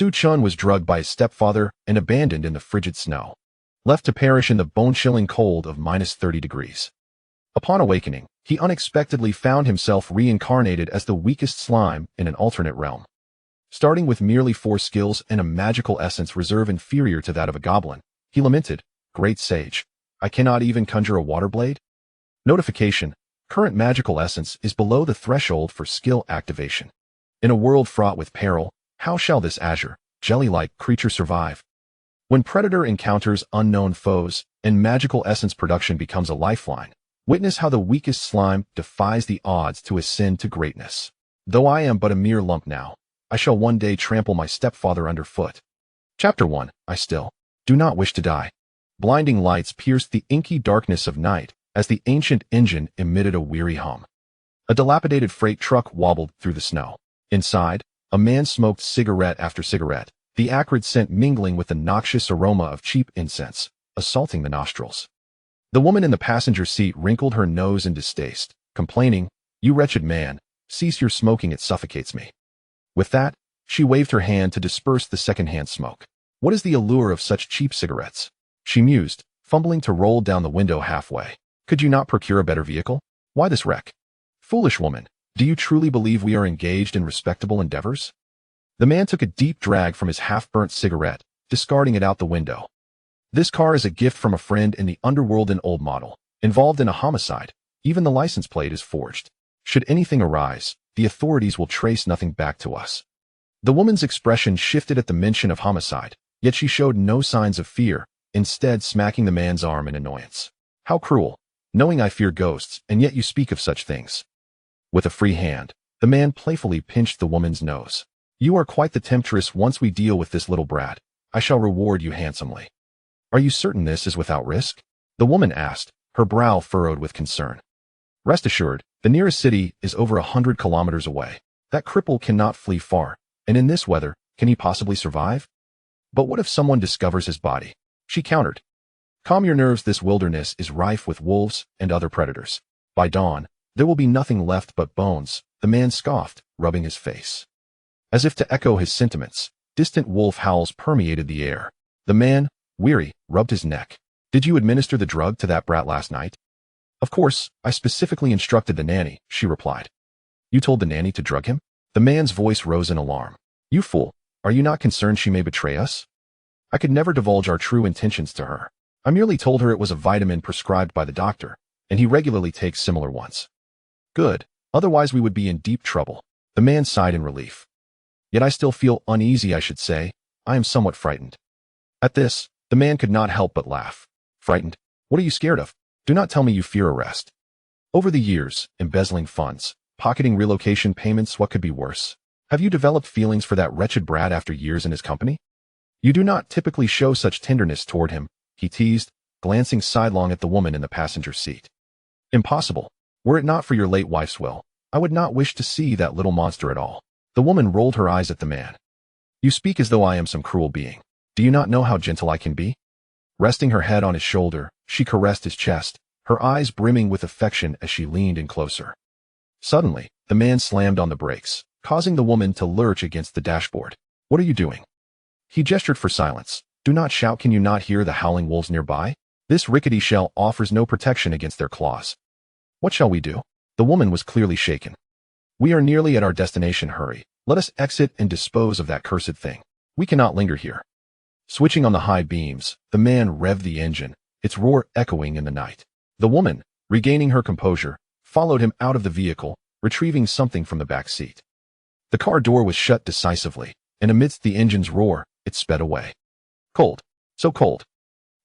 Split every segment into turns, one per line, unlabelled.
Su Chen was drugged by his stepfather and abandoned in the frigid snow, left to perish in the bone-chilling cold of -30 degrees. Upon awakening, he unexpectedly found himself reincarnated as the weakest slime in an alternate realm. Starting with merely 4 skills and a magical essence reserve inferior to that of a goblin, he lamented, "Great sage, I cannot even conjure a water blade?" Notification: current magical essence is below the threshold for skill activation. In a world fraught with peril, how shall this azure, jelly-like creature survive? When Predator encounters unknown foes and magical essence production becomes a lifeline, witness how the weakest slime defies the odds to ascend to greatness. Though I am but a mere lump now, I shall one day trample my stepfather underfoot. Chapter 1. I still do not wish to die. Blinding lights pierced the inky darkness of night as the ancient engine emitted a weary hum. A dilapidated freight truck wobbled through the snow. Inside, a man smoked cigarette after cigarette, the acrid scent mingling with the noxious aroma of cheap incense, assaulting the nostrils. The woman in the passenger seat wrinkled her nose in distaste, complaining, "You wretched man, cease your smoking, it suffocates me." With that, she waved her hand to disperse the second-hand smoke. What is the allure of such cheap cigarettes? She mused, fumbling to roll down the window halfway. Could you not procure a better vehicle? Why this wreck? Foolish woman, do you truly believe we are engaged in respectable endeavors? The man took a deep drag from his half-burnt cigarette, discarding it out the window. This car is a gift from a friend in the underworld, an old model, involved in a homicide. Even the license plate is forged. Should anything arise, the authorities will trace nothing back to us. The woman's expression shifted at the mention of homicide, yet she showed no signs of fear, instead smacking the man's arm in annoyance. How cruel, knowing I fear ghosts, and yet you speak of such things. With a free hand, the man playfully pinched the woman's nose. You are quite the temptress. Once we deal with this little brat, I shall reward you handsomely. Are you certain this is without risk? The woman asked, her brow furrowed with concern. Rest assured, the nearest city is over 100 kilometers away. That cripple cannot flee far, and in this weather, can he possibly survive? But what if someone discovers his body? She countered. Calm your nerves, this wilderness is rife with wolves and other predators. By dawn, there will be nothing left but bones, the man scoffed, rubbing his face. As if to echo his sentiments, distant wolf howls permeated the air. The man, weary, rubbed his neck. Did you administer the drug to that brat last night? Of course, I specifically instructed the nanny, she replied. You told the nanny to drug him? The man's voice rose in alarm. You fool, are you not concerned she may betray us? I could never divulge our true intentions to her. I merely told her it was a vitamin prescribed by the doctor, and he regularly takes similar ones. Good, otherwise we would be in deep trouble. The man sighed in relief. Yet I still feel uneasy, I should say. I am somewhat frightened. At this, the man could not help but laugh. Frightened? What are you scared of? Do not tell me you fear arrest. Over the years, embezzling funds, pocketing relocation payments, what could be worse? Have you developed feelings for that wretched brat after years in his company? You do not typically show such tenderness toward him, he teased, glancing sidelong at the woman in the passenger seat. Impossible. Were it not for your late wife's will, I would not wish to see that little monster at all. The woman rolled her eyes at the man. You speak as though I am some cruel being. Do you not know how gentle I can be? Resting her head on his shoulder, she caressed his chest, her eyes brimming with affection as she leaned in closer. Suddenly, the man slammed on the brakes, causing the woman to lurch against the dashboard. What are you doing? He gestured for silence. Do not shout. Can you not hear the howling wolves nearby? This rickety shell offers no protection against their claws. What shall we do? The woman was clearly shaken. We are nearly at our destination. Hurry. Let us exit and dispose of that cursed thing. We cannot linger here. Switching on the high beams, the man revved the engine, its roar echoing in the night. The woman, regaining her composure, followed him out of the vehicle, retrieving something from the back seat. The car door was shut decisively, and amidst the engine's roar, it sped away. Cold. So cold.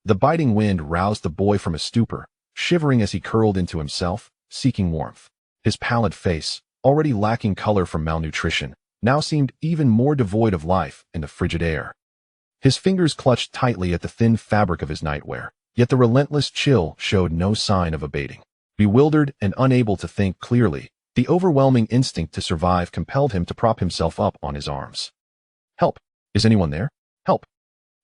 The biting wind roused the boy from a stupor, shivering as he curled into himself, seeking warmth. His pallid face, already lacking color from malnutrition, now seemed even more devoid of life in the frigid air. His fingers clutched tightly at the thin fabric of his nightwear, yet the relentless chill showed no sign of abating. Bewildered and unable to think clearly, the overwhelming instinct to survive compelled him to prop himself up on his arms. Help! Is anyone there? Help!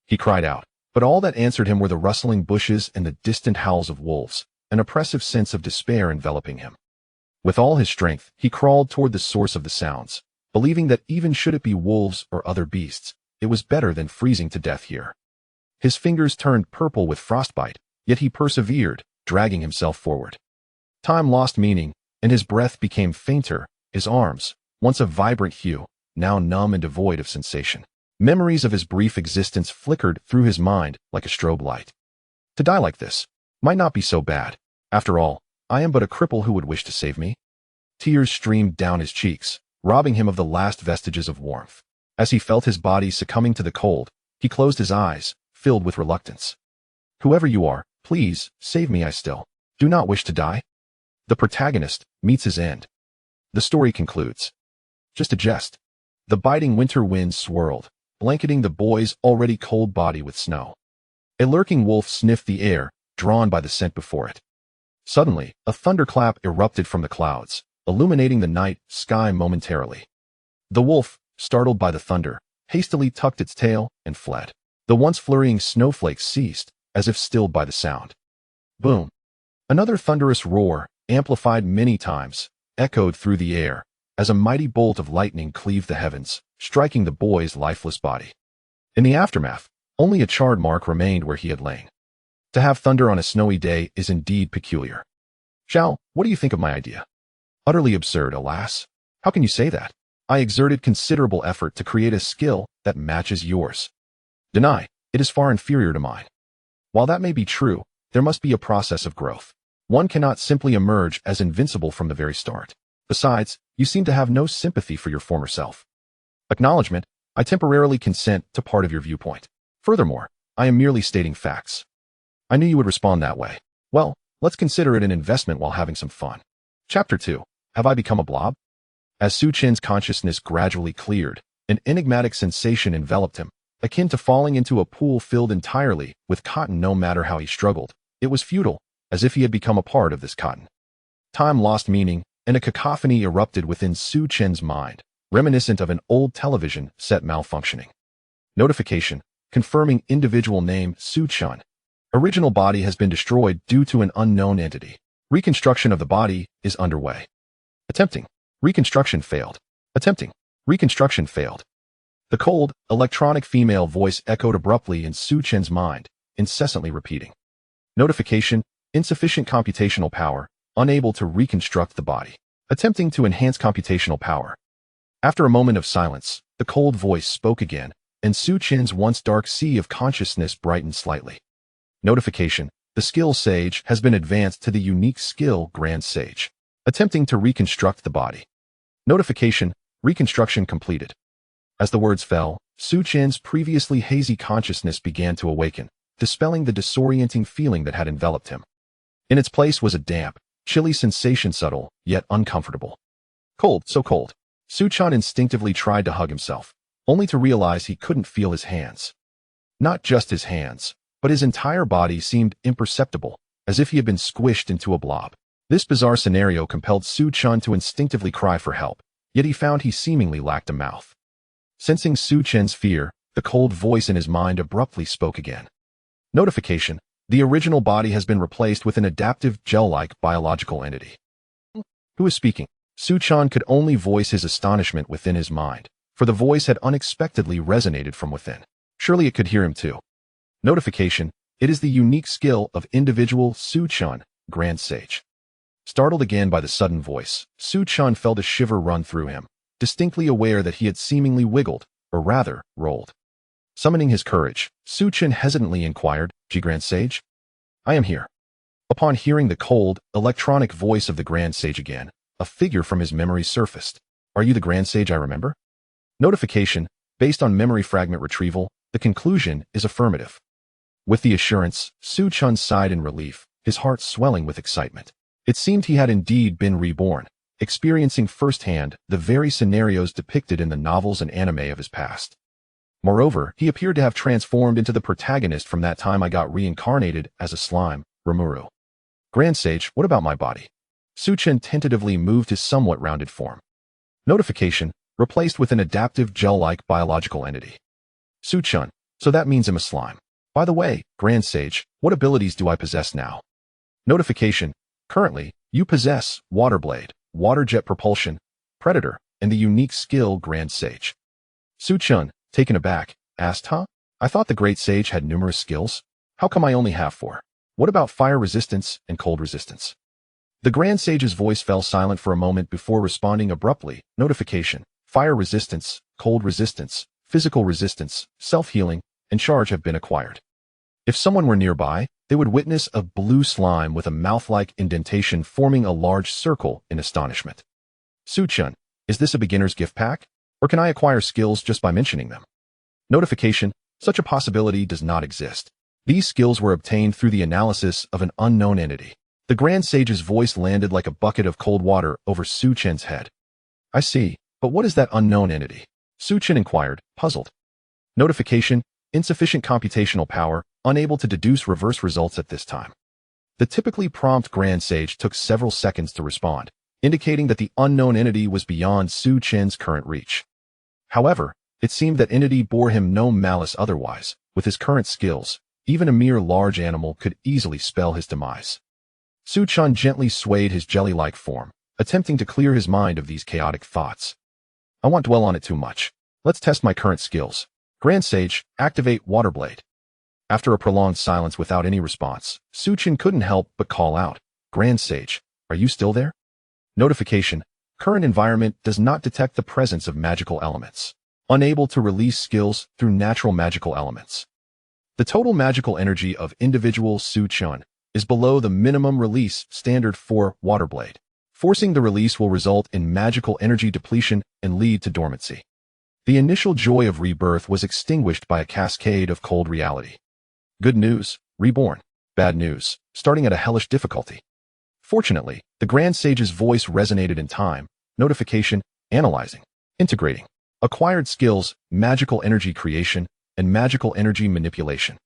He cried out, but all that answered him were the rustling bushes and the distant howls of wolves, an oppressive sense of despair enveloping him. With all his strength, he crawled toward the source of the sounds, believing that even should it be wolves or other beasts, it was better than freezing to death here. His fingers turned purple with frostbite, yet he persevered, dragging himself forward. Time lost meaning, and his breath became fainter, his arms, once a vibrant hue, now numb and devoid of sensation. Memories of his brief existence flickered through his mind like a strobe light. To die like this might not be so bad. After all, I am but a cripple who would wish to save me. Tears streamed down his cheeks, robbing him of the last vestiges of warmth. As he felt his body succumbing to the cold, he closed his eyes, filled with reluctance. Whoever you are, please, save me. I still do not wish to die. The protagonist meets his end. The story concludes. Just a jest. The biting winter wind swirled, blanketing the boy's already cold body with snow. A lurking wolf sniffed the air, drawn by the scent before it. Suddenly, a thunderclap erupted from the clouds, illuminating the night sky momentarily. The wolf, startled by the thunder, hastily tucked its tail and fled. The once flurrying snowflakes ceased, as if stilled by the sound. Boom! Another thunderous roar, amplified many times, echoed through the air, as a mighty bolt of lightning cleaved the heavens, striking the boy's lifeless body. In the aftermath, only a charred mark remained where he had lain. To have thunder on a snowy day is indeed peculiar. Xiao, what do you think of my idea? Utterly absurd, alas. How can you say that? I exerted considerable effort to create a skill that matches yours. Deny, it is far inferior to mine. While that may be true, there must be a process of growth. One cannot simply emerge as invincible from the very start. Besides, you seem to have no sympathy for your former self. Acknowledgement, I temporarily consent to part of your viewpoint. Furthermore, I am merely stating facts. I knew you would respond that way. Well, let's consider it an investment while having some fun. Chapter 2. Have I become a blob? As Su Chen's consciousness gradually cleared, an enigmatic sensation enveloped him, akin to falling into a pool filled entirely with cotton. No matter how he struggled, it was futile, as if he had become a part of this cotton. Time lost meaning, and a cacophony erupted within Su Chen's mind, reminiscent of an old television set malfunctioning. Notification, confirming individual name Su Chen. Original body has been destroyed due to an unknown entity. Reconstruction of the body is underway. Attempting. Reconstruction failed. Attempting. Reconstruction failed. The cold, electronic female voice echoed abruptly in Su Chen's mind, incessantly repeating. Notification, insufficient computational power, unable to reconstruct the body. Attempting to enhance computational power. After a moment of silence, the cold voice spoke again, and Su Chen's once dark sea of consciousness brightened slightly. Notification, the skill sage has been advanced to the unique skill grand sage. Attempting to reconstruct the body. Notification, reconstruction completed. As the words fell, Su Chen's previously hazy consciousness began to awaken, dispelling the disorienting feeling that had enveloped him. In its place was a damp, chilly sensation, subtle, yet uncomfortable. Cold, so cold. Su Chen instinctively tried to hug himself, only to realize he couldn't feel his hands. Not just his hands, but his entire body seemed imperceptible, as if he had been squished into a blob. This bizarre scenario compelled Su Chen to instinctively cry for help, yet he found he seemingly lacked a mouth. Sensing Su Chen's fear, the cold voice in his mind abruptly spoke again. Notification, the original body has been replaced with an adaptive gel-like biological entity. Who is speaking? Su Chen could only voice his astonishment within his mind, for the voice had unexpectedly resonated from within. Surely it could hear him too. Notification, it is the unique skill of individual Su Chen, Grand Sage. Startled again by the sudden voice, Su Chen felt a shiver run through him, distinctly aware that he had seemingly wiggled, or rather, rolled. Summoning his courage, Su Chen hesitantly inquired, Grand Sage? I am here. Upon hearing the cold, electronic voice of the Grand Sage again, a figure from his memory surfaced. Are you the Grand Sage I remember? Notification, based on memory fragment retrieval, the conclusion is affirmative. With the assurance, Su Chen sighed in relief, his heart swelling with excitement. It seemed he had indeed been reborn, experiencing firsthand the very scenarios depicted in the novels and anime of his past. Moreover, he appeared to have transformed into the protagonist from that time I got reincarnated as a slime, Rimuru. Grand Sage, what about my body? Su Chen tentatively moved his somewhat rounded form. Notification, replaced with an adaptive gel-like biological entity. Su Chen, so that means I'm a slime. By the way, Grand Sage, what abilities do I possess now? Notification, currently, you possess Water Blade, Water Jet Propulsion, Predator, and the unique skill Grand Sage. Su Chen, taken aback, asked. Huh? I thought the great sage had numerous skills. How come I only have 4? What about fire resistance and cold resistance? The grand sage's voice fell silent for a moment before responding abruptly. Notification. Fire resistance, cold resistance, physical resistance, self-healing, and charge have been acquired. If someone were nearby, they would witness a blue slime with a mouth-like indentation forming a large circle in astonishment. Su Chen, is this a beginner's gift pack? Or can I acquire skills just by mentioning them? Notification. Such a possibility does not exist. These skills were obtained through the analysis of an unknown entity. The grand sage's voice landed like a bucket of cold water over Su Chen's head. I see, but what is that unknown entity? Su Chen inquired, puzzled. Notification. Insufficient computational power, unable to deduce reverse results at this time. The typically prompt grand sage took several seconds to respond, indicating that the unknown entity was beyond Su Chen's current reach. However, it seemed that entity bore him no malice otherwise. With his current skills, even a mere large animal could easily spell his demise. Su Chen gently swayed his jelly-like form, attempting to clear his mind of these chaotic thoughts. I won't dwell on it too much. Let's test my current skills. Grand Sage, activate Water Blade. After a prolonged silence without any response, Su Chen couldn't help but call out, Grand Sage, are you still there? Notification. Current environment does not detect the presence of magical elements. Unable to release skills through natural magical elements. The total magical energy of individual Su Chen is below the minimum release standard for Water Blade. Forcing the release will result in magical energy depletion and lead to dormancy. The initial joy of rebirth was extinguished by a cascade of cold reality. Good news, reborn. Bad news, starting at a hellish difficulty. Fortunately, the Grand Sage's voice resonated in time. Notification, analyzing, integrating. Acquired skills, magical energy creation, and magical energy manipulation.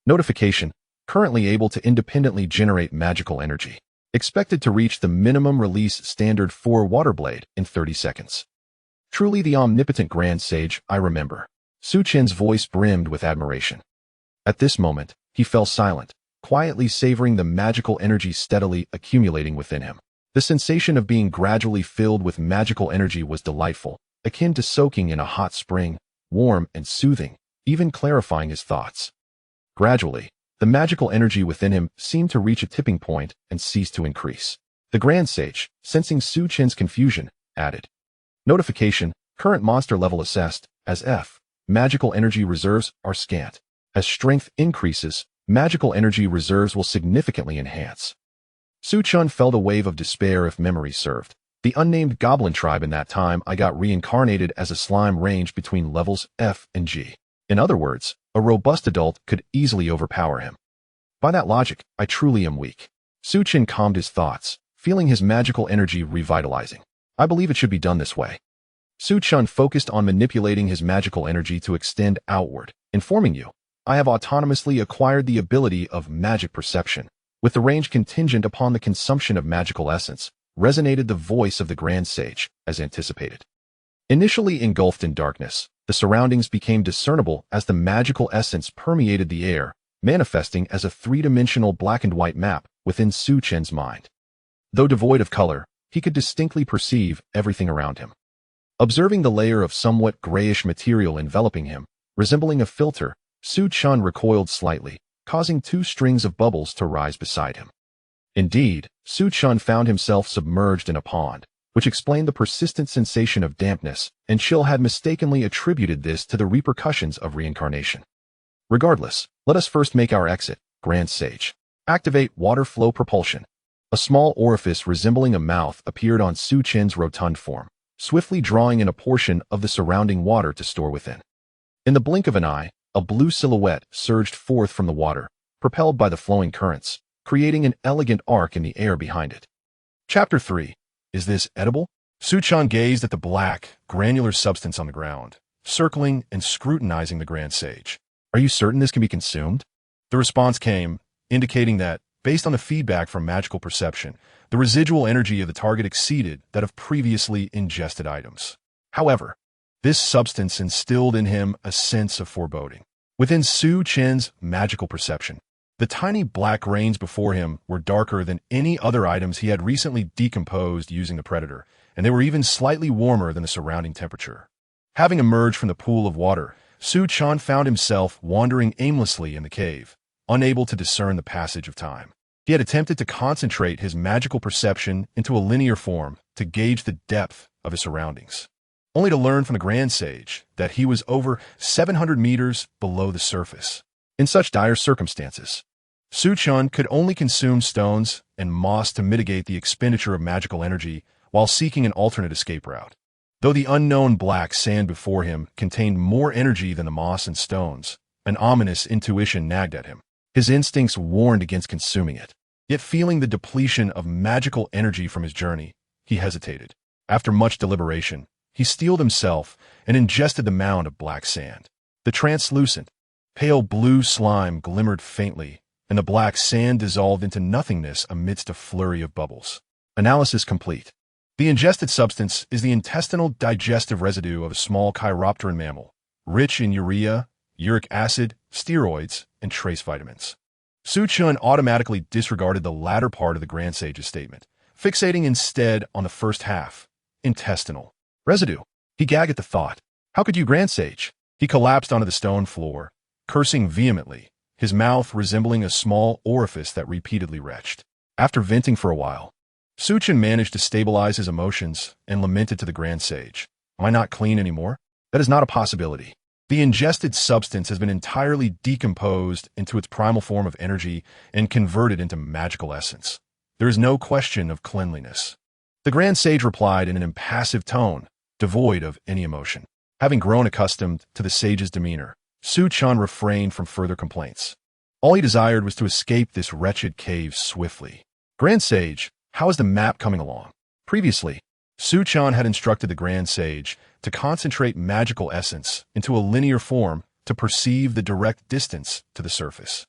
Notification, currently able to independently generate magical energy. Expected to reach the minimum release standard for Water Blade in 30 seconds. Truly the omnipotent Grand Sage, I remember. Su Chen's voice brimmed with admiration. At this moment, he fell silent, quietly savoring the magical energy steadily accumulating within him. The sensation of being gradually filled with magical energy was delightful, akin to soaking in a hot spring, warm and soothing, even clarifying his thoughts. Gradually, the magical energy within him seemed to reach a tipping point and cease to increase. The Grand Sage, sensing Su Chen's confusion, added. Notification, current monster level assessed as F. Magical energy reserves are scant. As strength increases, magical energy reserves will significantly enhance. Su Chen felt a wave of despair if memory served. The unnamed Goblin tribe in that time I got reincarnated as a slime ranged between levels F and G. In other words, a robust adult could easily overpower him. By that logic, I truly am weak. Su Chen calmed his thoughts, feeling his magical energy revitalizing. I believe it should be done this way. Su Chen focused on manipulating his magical energy to extend outward, informing you, I have autonomously acquired the ability of magic perception. With the range contingent upon the consumption of magical essence, resonated the voice of the Grand Sage, as anticipated. Initially engulfed in darkness, the surroundings became discernible as the magical essence permeated the air, manifesting as a three-dimensional black and white map within Su Chen's mind. Though devoid of color, he could distinctly perceive everything around him. Observing the layer of somewhat grayish material enveloping him, resembling a filter, Su Chen recoiled slightly, causing 2 strings of bubbles to rise beside him. Indeed, Su Chen found himself submerged in a pond, which explained the persistent sensation of dampness, and Chill had mistakenly attributed this to the repercussions of reincarnation. Regardless, let us first make our exit, Grand Sage. Activate water flow propulsion. A small orifice resembling a mouth appeared on Su Chen's rotund form, swiftly drawing in a portion of the surrounding water to store within. In the blink of an eye, a blue silhouette surged forth from the water, propelled by the flowing currents, creating an elegant arc in the air behind it. Chapter 3. Is this edible? Su Chen gazed at the black, granular substance on the ground, circling and scrutinizing the Grand Sage. Are you certain this can be consumed? The response came, indicating that, based on the feedback from magical perception, the residual energy of the target exceeded that of previously ingested items. However, this substance instilled in him a sense of foreboding. Within Su Chen's magical perception, the tiny black grains before him were darker than any other items he had recently decomposed using the Predator, and they were even slightly warmer than the surrounding temperature. Having emerged from the pool of water, Su Chen found himself wandering aimlessly in the cave, unable to discern the passage of time. He had attempted to concentrate his magical perception into a linear form to gauge the depth of his surroundings, only to learn from the Grand Sage that he was over 700 meters below the surface. In such dire circumstances, Su Chen could only consume stones and moss to mitigate the expenditure of magical energy while seeking an alternate escape route. Though the unknown black sand before him contained more energy than the moss and stones, an ominous intuition nagged at him. His instincts warned against consuming it. Yet feeling the depletion of magical energy from his journey, he hesitated. After much deliberation, he steeled himself and ingested the mound of black sand. The translucent, pale blue slime glimmered faintly, and the black sand dissolved into nothingness amidst a flurry of bubbles. Analysis complete. The ingested substance is the intestinal digestive residue of a small chiropteran mammal, rich in urea, uric acid, steroids, and trace vitamins. Su Chen automatically disregarded the latter part of the Grand Sage's statement, fixating instead on the first half, intestinal residue. He gagged at the thought. How could you, Grand Sage? He collapsed onto the stone floor, cursing vehemently, his mouth resembling a small orifice that repeatedly retched. After venting for a while, Su Chen managed to stabilize his emotions and lamented to the Grand Sage. Am I not clean anymore? That is not a possibility. The ingested substance has been entirely decomposed into its primal form of energy and converted into magical essence. There is no question of cleanliness. The Grand Sage replied in an impassive tone, devoid of any emotion. Having grown accustomed to the sage's demeanor, Su Chen refrained from further complaints. All he desired was to escape this wretched cave swiftly. Grand Sage, how is the map coming along? Previously, Su Chen had instructed the Grand Sage to concentrate magical essence into a linear form to perceive the direct distance to the surface.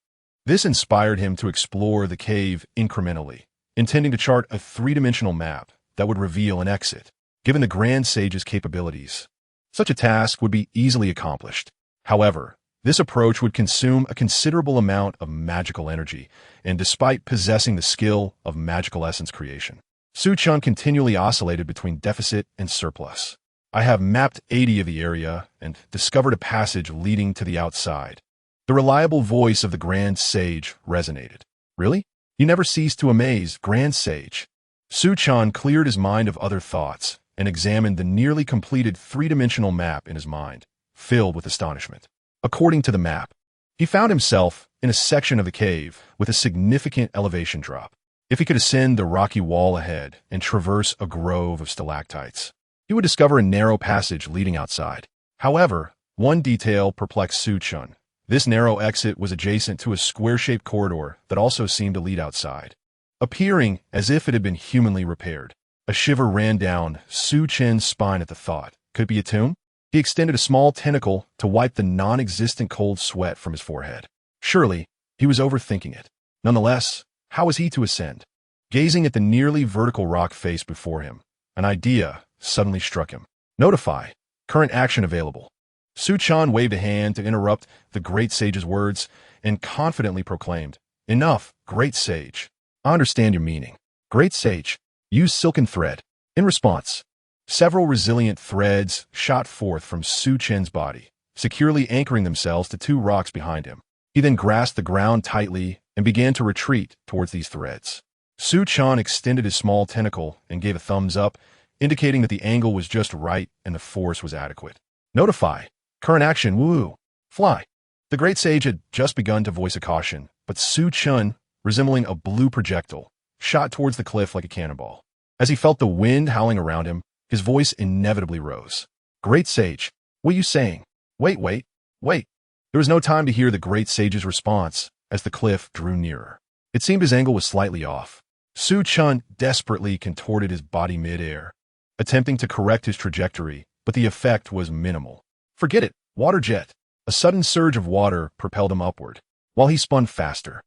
This inspired him to explore the cave incrementally, intending to chart a three-dimensional map that would reveal an exit. Given the Grand Sage's capabilities, such a task would be easily accomplished. However, this approach would consume a considerable amount of magical energy, and despite possessing the skill of magical essence creation, Su Chen continually oscillated between deficit and surplus. I have mapped 80 of the area and discovered a passage leading to the outside. The reliable voice of the Grand Sage resonated. Really? You never cease to amaze, Grand Sage. Su Chen cleared his mind of other thoughts and examined the nearly completed three-dimensional map in his mind, filled with astonishment. According to the map, he found himself in a section of the cave with a significant elevation drop. If he could ascend the rocky wall ahead and traverse a grove of stalactites, he would discover a narrow passage leading outside. However, one detail perplexed Su Chen. This narrow exit was adjacent to a square-shaped corridor that also seemed to lead outside, appearing as if it had been humanly repaired. A shiver ran down Su Chen's spine at the thought. Could it be a tomb? He extended a small tentacle to wipe the non-existent cold sweat from his forehead. Surely, he was overthinking it. Nonetheless, how was he to ascend? Gazing at the nearly vertical rock face before him, an idea suddenly struck him. Notify. Current action available. Su Chen waved a hand to interrupt the Great Sage's words and confidently proclaimed, Enough, Great Sage. I understand your meaning. Great Sage, use silken thread. In response, several resilient threads shot forth from Su Chen's body, securely anchoring themselves to two rocks behind him. He then grasped the ground tightly and began to retreat towards these threads. Su Chen extended his small tentacle and gave a thumbs up, indicating that the angle was just right and the force was adequate. Notify. Current action, woo. Fly. The Great Sage had just begun to voice a caution, but Su Chen, resembling a blue projectile, shot towards the cliff like a cannonball. As he felt the wind howling around him, his voice inevitably rose. Great Sage, what are you saying? Wait. There was no time to hear the Great Sage's response as the cliff drew nearer. It seemed his angle was slightly off. Su Chen desperately contorted his body mid-air, attempting to correct his trajectory, but the effect was minimal. Forget it, water jet. A sudden surge of water propelled him upward. While he spun faster,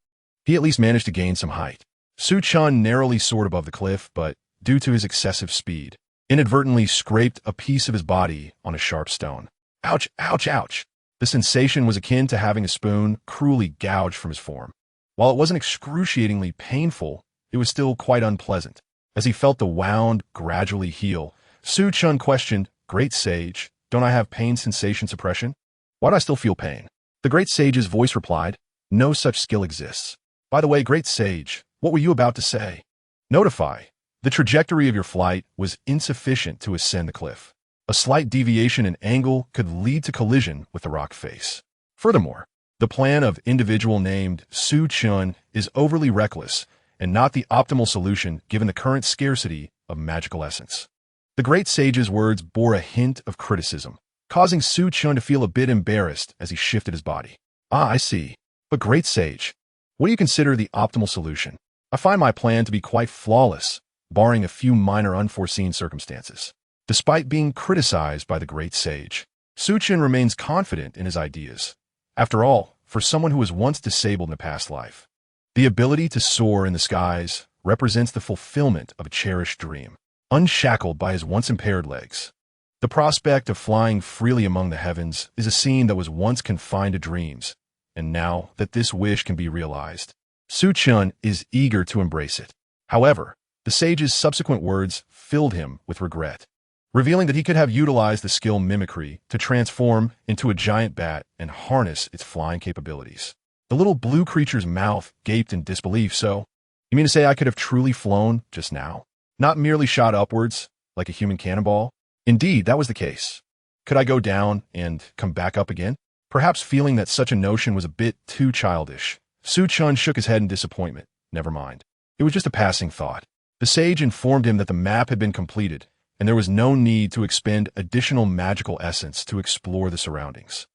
he at least managed to gain some height. Su Chen narrowly soared above the cliff, but, due to his excessive speed, inadvertently scraped a piece of his body on a sharp stone. Ouch, ouch, ouch. The sensation was akin to having a spoon cruelly gouged from his form. While it wasn't excruciatingly painful, it was still quite unpleasant. As he felt the wound gradually heal, Su Chen questioned, Great Sage, don't I have pain sensation suppression? Why do I still feel pain? The great sage's voice replied, no such skill exists. By the way, great sage, what were you about to say? Notify. The trajectory of your flight was insufficient to ascend the cliff. A slight deviation in angle could lead to collision with the rock face. Furthermore, the plan of individual named Su Chen is overly reckless and not the optimal solution given the current scarcity of magical essence. The great sage's words bore a hint of criticism, causing Su Chen to feel a bit embarrassed as he shifted his body. Ah, I see. But great sage, what do you consider the optimal solution? I find my plan to be quite flawless, barring a few minor unforeseen circumstances. Despite being criticized by the great sage, Su Chen remains confident in his ideas. After all, for someone who was once disabled in a past life, the ability to soar in the skies represents the fulfillment of a cherished dream, unshackled by his once impaired legs. The prospect of flying freely among the heavens is a scene that was once confined to dreams, and now that this wish can be realized, Su Chen is eager to embrace it. However, the sage's subsequent words filled him with regret, revealing that he could have utilized the skill mimicry to transform into a giant bat and harness its flying capabilities. The little blue creature's mouth gaped in disbelief. So, you mean to say I could have truly flown just now? Not merely shot upwards, like a human cannonball? Indeed, that was the case. Could I go down and come back up again? Perhaps feeling that such a notion was a bit too childish, Su Chen shook his head in disappointment. Never mind. It was just a passing thought. The sage informed him that the map had been completed, and there was no need to expend additional magical essence to explore the surroundings.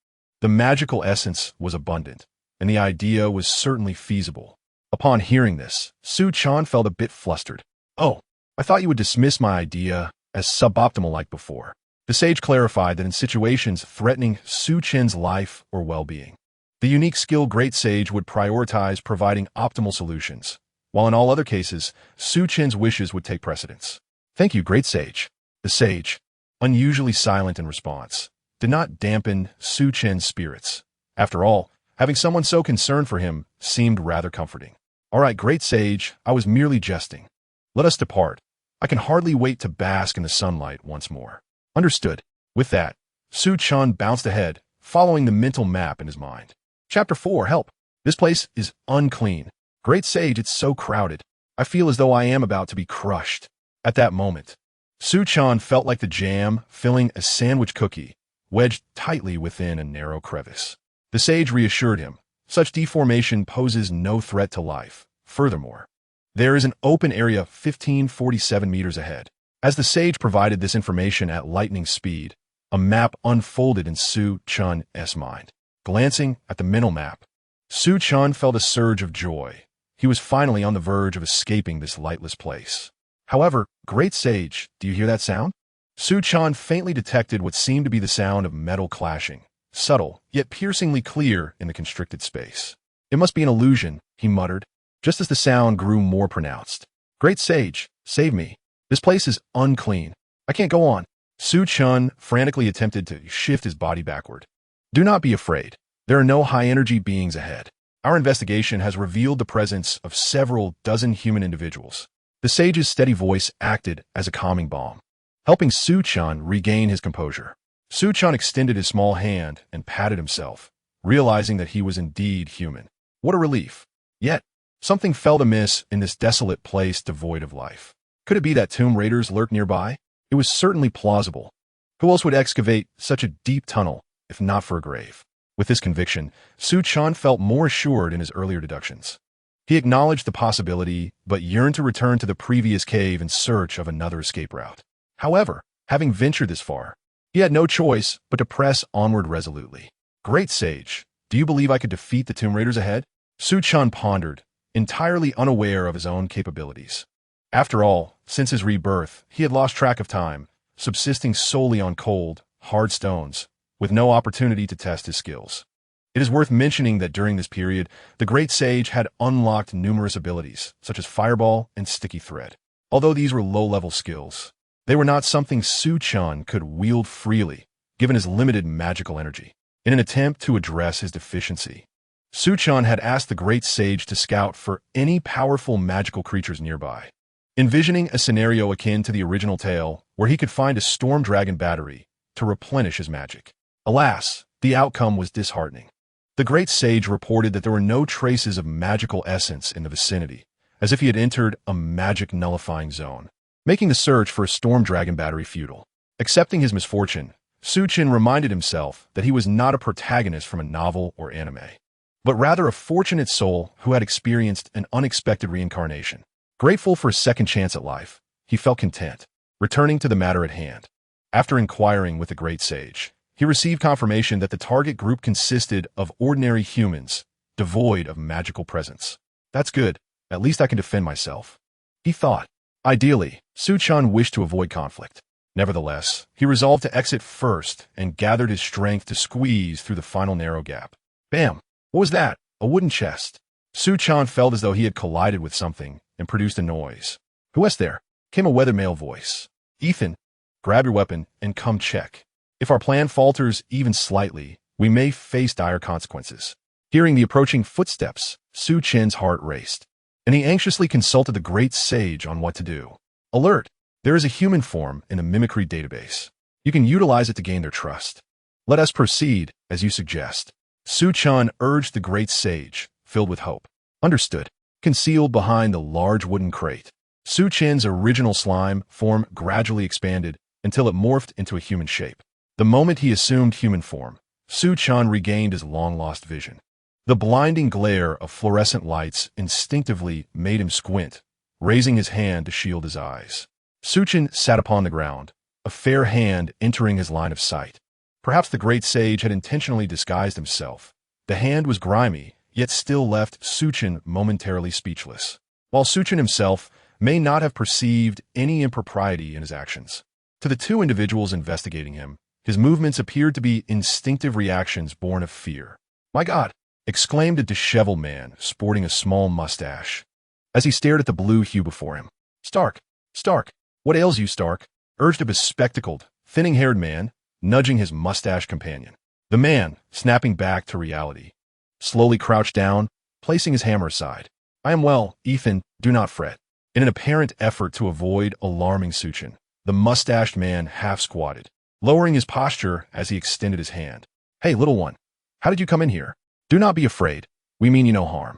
The magical essence was abundant, and the idea was certainly feasible. Upon hearing this, Su Chen felt a bit flustered. Oh, I thought you would dismiss my idea as suboptimal like before. The sage clarified that in situations threatening Su Chen's life or well-being, the unique skill great sage would prioritize providing optimal solutions, while in all other cases, Su Chen's wishes would take precedence. Thank you, great sage. The sage, unusually silent in response, did not dampen Su Chen's spirits. After all, having someone so concerned for him seemed rather comforting. All right, great sage, I was merely jesting. Let us depart. I can hardly wait to bask in the sunlight once more. Understood. With that, Su Chen bounced ahead, following the mental map in his mind. Chapter 4, Help. This place is unclean. Great sage, it's so crowded. I feel as though I am about to be crushed. At that moment, Su Chen felt like the jam filling a sandwich cookie, wedged tightly within a narrow crevice. The sage reassured him, such deformation poses no threat to life. Furthermore, there is an open area 1547 meters ahead. As the sage provided this information at lightning speed, a map unfolded in Su Chen's mind. Glancing at the mental map, Su Chen felt a surge of joy. He was finally on the verge of escaping this lightless place. However, great sage, do you hear that sound? Su Chen faintly detected what seemed to be the sound of metal clashing, subtle, yet piercingly clear in the constricted space. It must be an illusion, he muttered, just as the sound grew more pronounced. Great sage, save me. This place is unclean. I can't go on. Su Chen frantically attempted to shift his body backward. Do not be afraid. There are no high-energy beings ahead. Our investigation has revealed the presence of several dozen human individuals. The sage's steady voice acted as a calming balm, helping Su Chen regain his composure. Su Chen extended his small hand and patted himself, realizing that he was indeed human. What a relief. Yet, something felt amiss in this desolate place devoid of life. Could it be that tomb raiders lurked nearby? It was certainly plausible. Who else would excavate such a deep tunnel, if not for a grave? With this conviction, Su Chen felt more assured in his earlier deductions. He acknowledged the possibility, but yearned to return to the previous cave in search of another escape route. However, having ventured this far, he had no choice but to press onward resolutely. Great sage, do you believe I could defeat the tomb raiders ahead? Su Chen pondered, entirely unaware of his own capabilities. After all, since his rebirth, he had lost track of time, subsisting solely on cold, hard stones, with no opportunity to test his skills. It is worth mentioning that during this period, the great sage had unlocked numerous abilities, such as fireball and sticky thread. Although these were low-level skills, they were not something Su Chen could wield freely, given his limited magical energy. In an attempt to address his deficiency, Su Chen had asked the great sage to scout for any powerful magical creatures nearby, envisioning a scenario akin to the original tale where he could find a storm dragon battery to replenish his magic. Alas, The outcome was disheartening. The great sage reported that there were no traces of magical essence in the vicinity, as if he had entered a magic nullifying zone, making the search for a storm dragon battery futile. Accepting his misfortune, Su Chen reminded himself that he was not a protagonist from a novel or anime, but rather a fortunate soul who had experienced an unexpected reincarnation. Grateful for a second chance at life, he felt content, returning to the matter at hand. After inquiring with the great sage, he received confirmation that the target group consisted of ordinary humans, devoid of magical presence. That's good. At least I can defend myself, he thought. Ideally, Su Chen wished to avoid conflict. Nevertheless, he resolved to exit first and gathered his strength to squeeze through the final narrow gap. Bam! What was that? A wooden chest. Su Chen felt as though he had collided with something and produced a noise. Who is there? Came a weather male voice. Ethan, grab your weapon and come check. If our plan falters even slightly, we may face dire consequences. Hearing the approaching footsteps, Su Chen's heart raced, and he anxiously consulted the great sage on what to do. Alert! There is a human form in the mimicry database. You can utilize it to gain their trust. Let us proceed, as you suggest. Su Chen urged the great sage, filled with hope. Understood. Concealed behind the large wooden crate, Su Chen's original slime form gradually expanded until it morphed into a human shape. The moment he assumed human form, Su Chen regained his long-lost vision. The blinding glare of fluorescent lights instinctively made him squint, raising his hand to shield his eyes. Su Chen sat upon the ground, a fair hand entering his line of sight. Perhaps the great sage had intentionally disguised himself. The hand was grimy, yet still left Su Chen momentarily speechless, while Su Chen himself may not have perceived any impropriety in his actions. To the two individuals investigating him, his movements appeared to be instinctive reactions born of fear. My God! Exclaimed a disheveled man sporting a small mustache, as he stared at the blue hue before him. Stark! Stark! What ails you, Stark? Urged a bespectacled, thinning-haired man, nudging his mustache companion. The man, snapping back to reality, slowly crouched down, placing his hammer aside. I am well, Ethan, do not fret. In an apparent effort to avoid alarming Su Chen, the mustached man half-squatted, lowering his posture as he extended his hand. Hey, little one, how did you come in here? Do not be afraid. We mean you no harm.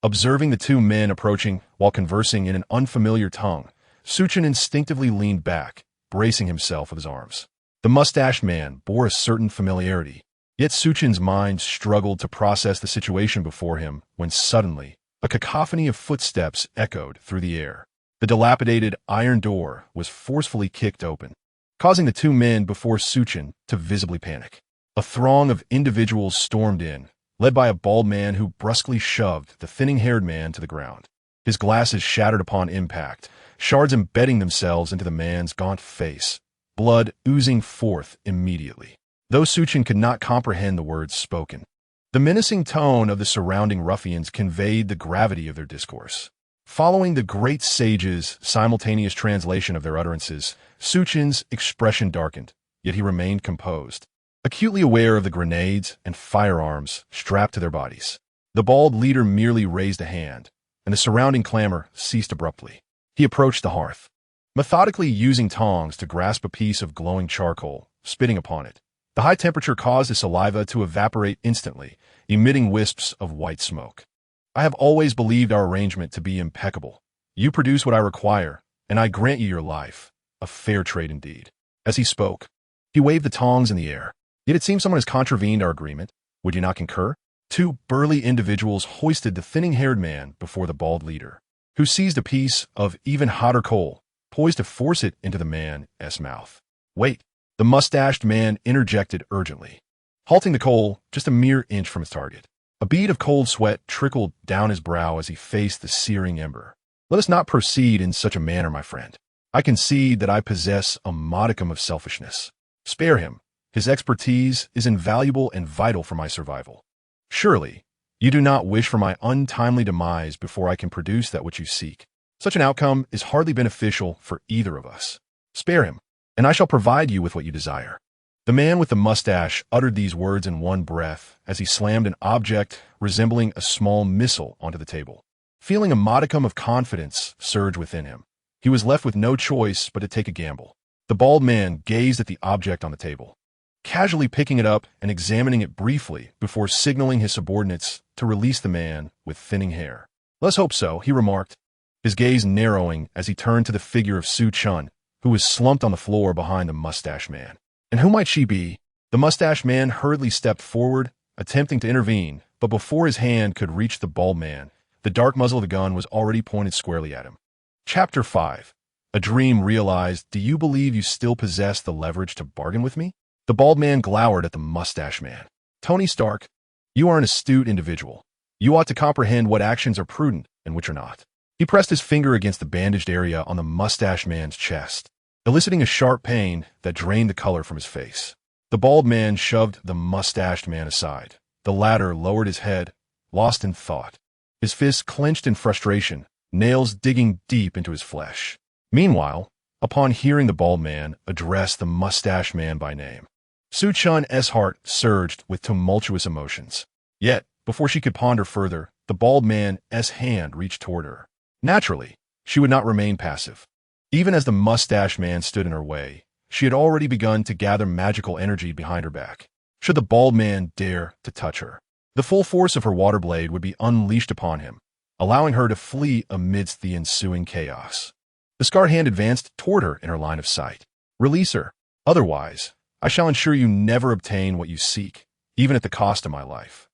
Observing the two men approaching while conversing in an unfamiliar tongue, Su Chen instinctively leaned back, bracing himself with his arms. The mustached man bore a certain familiarity, yet Su Chen's mind struggled to process the situation before him when suddenly, a cacophony of footsteps echoed through the air. The dilapidated iron door was forcefully kicked open, causing the two men before Su Chen to visibly panic. A throng of individuals stormed in, led by a bald man who brusquely shoved the thinning-haired man to the ground. His glasses shattered upon impact, shards embedding themselves into the man's gaunt face, blood oozing forth immediately. Though Su Chen could not comprehend the words spoken, the menacing tone of the surrounding ruffians conveyed the gravity of their discourse. Following the great sage's simultaneous translation of their utterances, Su Chen's expression darkened, yet he remained composed, acutely aware of the grenades and firearms strapped to their bodies. The bald leader merely raised a hand, and the surrounding clamor ceased abruptly. He approached the hearth, methodically using tongs to grasp a piece of glowing charcoal, spitting upon it. The high temperature caused the saliva to evaporate instantly, emitting wisps of white smoke. I have always believed our arrangement to be impeccable. You produce what I require, and I grant you your life. A fair trade indeed. As he spoke, he waved the tongs in the air. Yet it seems someone has contravened our agreement. Would you not concur? Two burly individuals hoisted the thinning-haired man before the bald leader, who seized a piece of even hotter coal, poised to force it into the man's mouth. Wait, the mustached man interjected urgently, halting the coal just a mere inch from its target. A bead of cold sweat trickled down his brow as he faced the searing ember. Let us not proceed in such a manner, my friend. I concede that I possess a modicum of selfishness. Spare him. His expertise is invaluable and vital for my survival. Surely, you do not wish for my untimely demise before I can produce that which you seek. Such an outcome is hardly beneficial for either of us. Spare him, and I shall provide you with what you desire. The man with the mustache uttered these words in one breath as he slammed an object resembling a small missile onto the table. Feeling a modicum of confidence surge within him, he was left with no choice but to take a gamble. The bald man gazed at the object on the table. casually picking it up and examining it briefly before signaling his subordinates to release the man with thinning hair. "Let's hope so," he remarked, his gaze narrowing as he turned to the figure of Su Chen, who was slumped on the floor behind the mustache man. And who might she be? The mustache man hurriedly stepped forward, attempting to intervene, but before his hand could reach the bald man, the dark muzzle of the gun was already pointed squarely at him. Chapter 5. A dream realized. Do you believe you still possess the leverage to bargain with me? The bald man glowered at the mustache man. "Tony Stark, you are an astute individual. You ought to comprehend what actions are prudent and which are not." He pressed his finger against the bandaged area on the mustache man's chest, eliciting a sharp pain that drained the color from his face. The bald man shoved the mustached man aside. The latter lowered his head, lost in thought, his fists clenched in frustration, nails digging deep into his flesh. Meanwhile, upon hearing the bald man address the mustached man by name, Su Chen's heart surged with tumultuous emotions. Yet, before she could ponder further, the bald man's hand reached toward her. Naturally, she would not remain passive. Even as the mustache man stood in her way, she had already begun to gather magical energy behind her back. Should the bald man dare to touch her, the full force of her water blade would be unleashed upon him, allowing her to flee amidst the ensuing chaos. The scarred hand advanced toward her in her line of sight. "Release her. Otherwise, I shall ensure you never obtain what you seek, even at the cost of my life."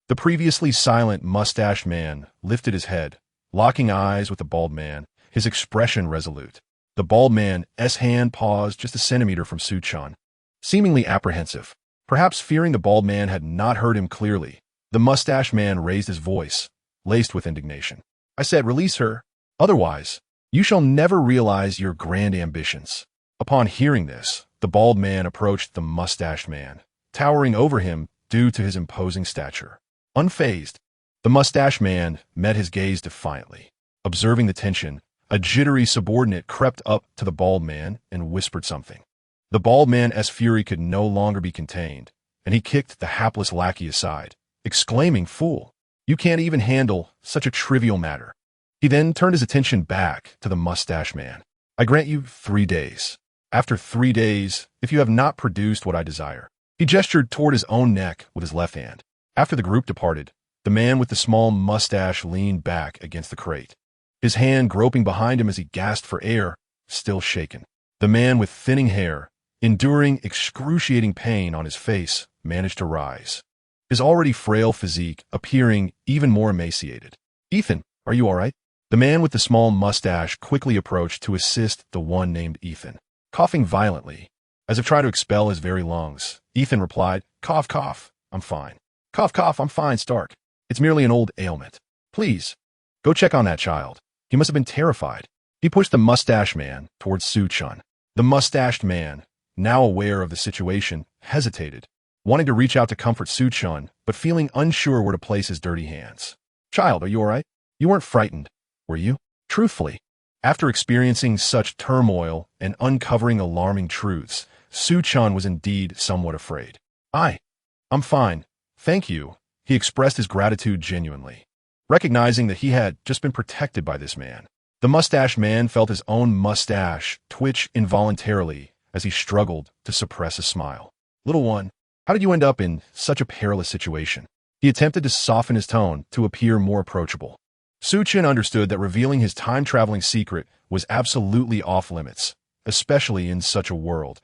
The previously silent mustached man lifted his head, locking eyes with the bald man, his expression resolute. The bald man's hand paused just a centimeter from Su Chen. Seemingly apprehensive, perhaps fearing the bald man had not heard him clearly, the mustached man raised his voice, laced with indignation. "I said release her. Otherwise, you shall never realize your grand ambitions." Upon hearing this, the bald man approached the mustached man, towering over him due to his imposing stature. Unfazed, the mustached man met his gaze defiantly. Observing the tension, a jittery subordinate crept up to the bald man and whispered something. The bald man's fury could no longer be contained, and he kicked the hapless lackey aside, exclaiming, "Fool, you can't even handle such a trivial matter." He then turned his attention back to the mustached man. "I grant you 3 days. After 3 days, if you have not produced what I desire." He gestured toward his own neck with his left hand. After the group departed, the man with the small mustache leaned back against the crate, his hand groping behind him as he gasped for air, still shaken. The man with thinning hair, enduring excruciating pain on his face, managed to rise, his already frail physique appearing even more emaciated. "Ethan, are you all right?" The man with the small mustache quickly approached to assist the one named Ethan. Coughing violently, as if trying to expel his very lungs, Ethan replied, "Cough, cough, I'm fine. Cough, cough, I'm fine, Stark. It's merely an old ailment. Please, go check on that child. He must have been terrified." He pushed the mustache man towards Su Chen. The mustached man, now aware of the situation, hesitated, wanting to reach out to comfort Su Chen, but feeling unsure where to place his dirty hands. "Child, are you all right? You weren't frightened, were you?" Truthfully, after experiencing such turmoil and uncovering alarming truths, Su Chen was indeed somewhat afraid. I'm fine. Thank you." He expressed his gratitude genuinely, recognizing that he had just been protected by this man. The mustached man felt his own mustache twitch involuntarily as he struggled to suppress a smile. "Little one, how did you end up in such a perilous situation?" He attempted to soften his tone to appear more approachable. Su Chen understood that revealing his time-traveling secret was absolutely off-limits, especially in such a world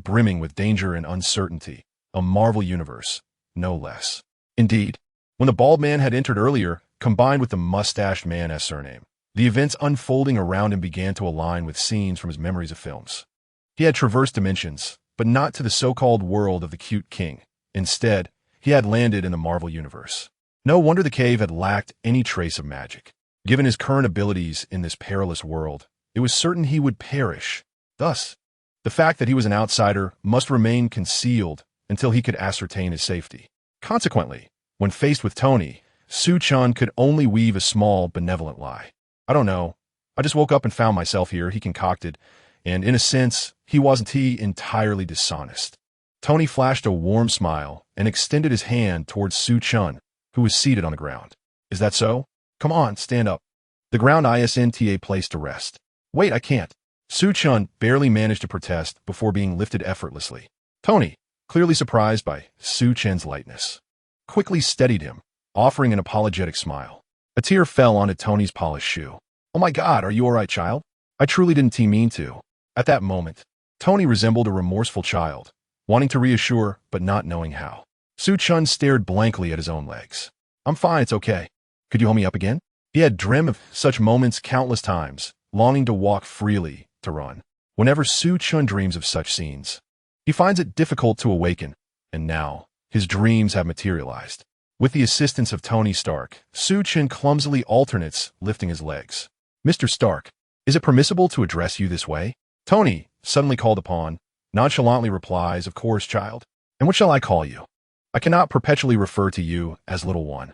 brimming with danger and uncertainty, a Marvel universe, no less. Indeed, when the bald man had entered earlier, combined with the mustached man's surname, the events unfolding around him began to align with scenes from his memories of films. He had traversed dimensions, but not to the so-called world of the cute king. Instead, he had landed in the Marvel universe. No wonder the cave had lacked any trace of magic. Given his current abilities in this perilous world, it was certain he would perish. Thus, the fact that he was an outsider must remain concealed until he could ascertain his safety. Consequently, when faced with Tony, Su Chen could only weave a small, benevolent lie. "I don't know. I just woke up and found myself here," he concocted, and in a sense, wasn't he entirely dishonest? Tony flashed a warm smile and extended his hand towards Su Chen, who was seated on the ground. "Is that so? Come on, stand up." The ground isn't placed to rest. "Wait, I can't." Su Chen barely managed to protest before being lifted effortlessly. "Tony, clearly surprised by Su Chen's lightness, quickly steadied him, offering an apologetic smile. A tear fell onto Tony's polished shoe. "Oh my God, are you all right, child? I truly didn't mean to." At that moment, Tony resembled a remorseful child, wanting to reassure but not knowing how. Su Chen stared blankly at his own legs. "I'm fine, it's okay. Could you hold me up again?" He had dreamed of such moments countless times, longing to walk freely, to run. Whenever Su Chen dreams of such scenes, he finds it difficult to awaken, and now his dreams have materialized. With the assistance of Tony Stark, Su Chen clumsily alternates, lifting his legs. "Mr. Stark, is it permissible to address you this way?" Tony, suddenly called upon, nonchalantly replies, "Of course, child. And what shall I call you? I cannot perpetually refer to you as little one."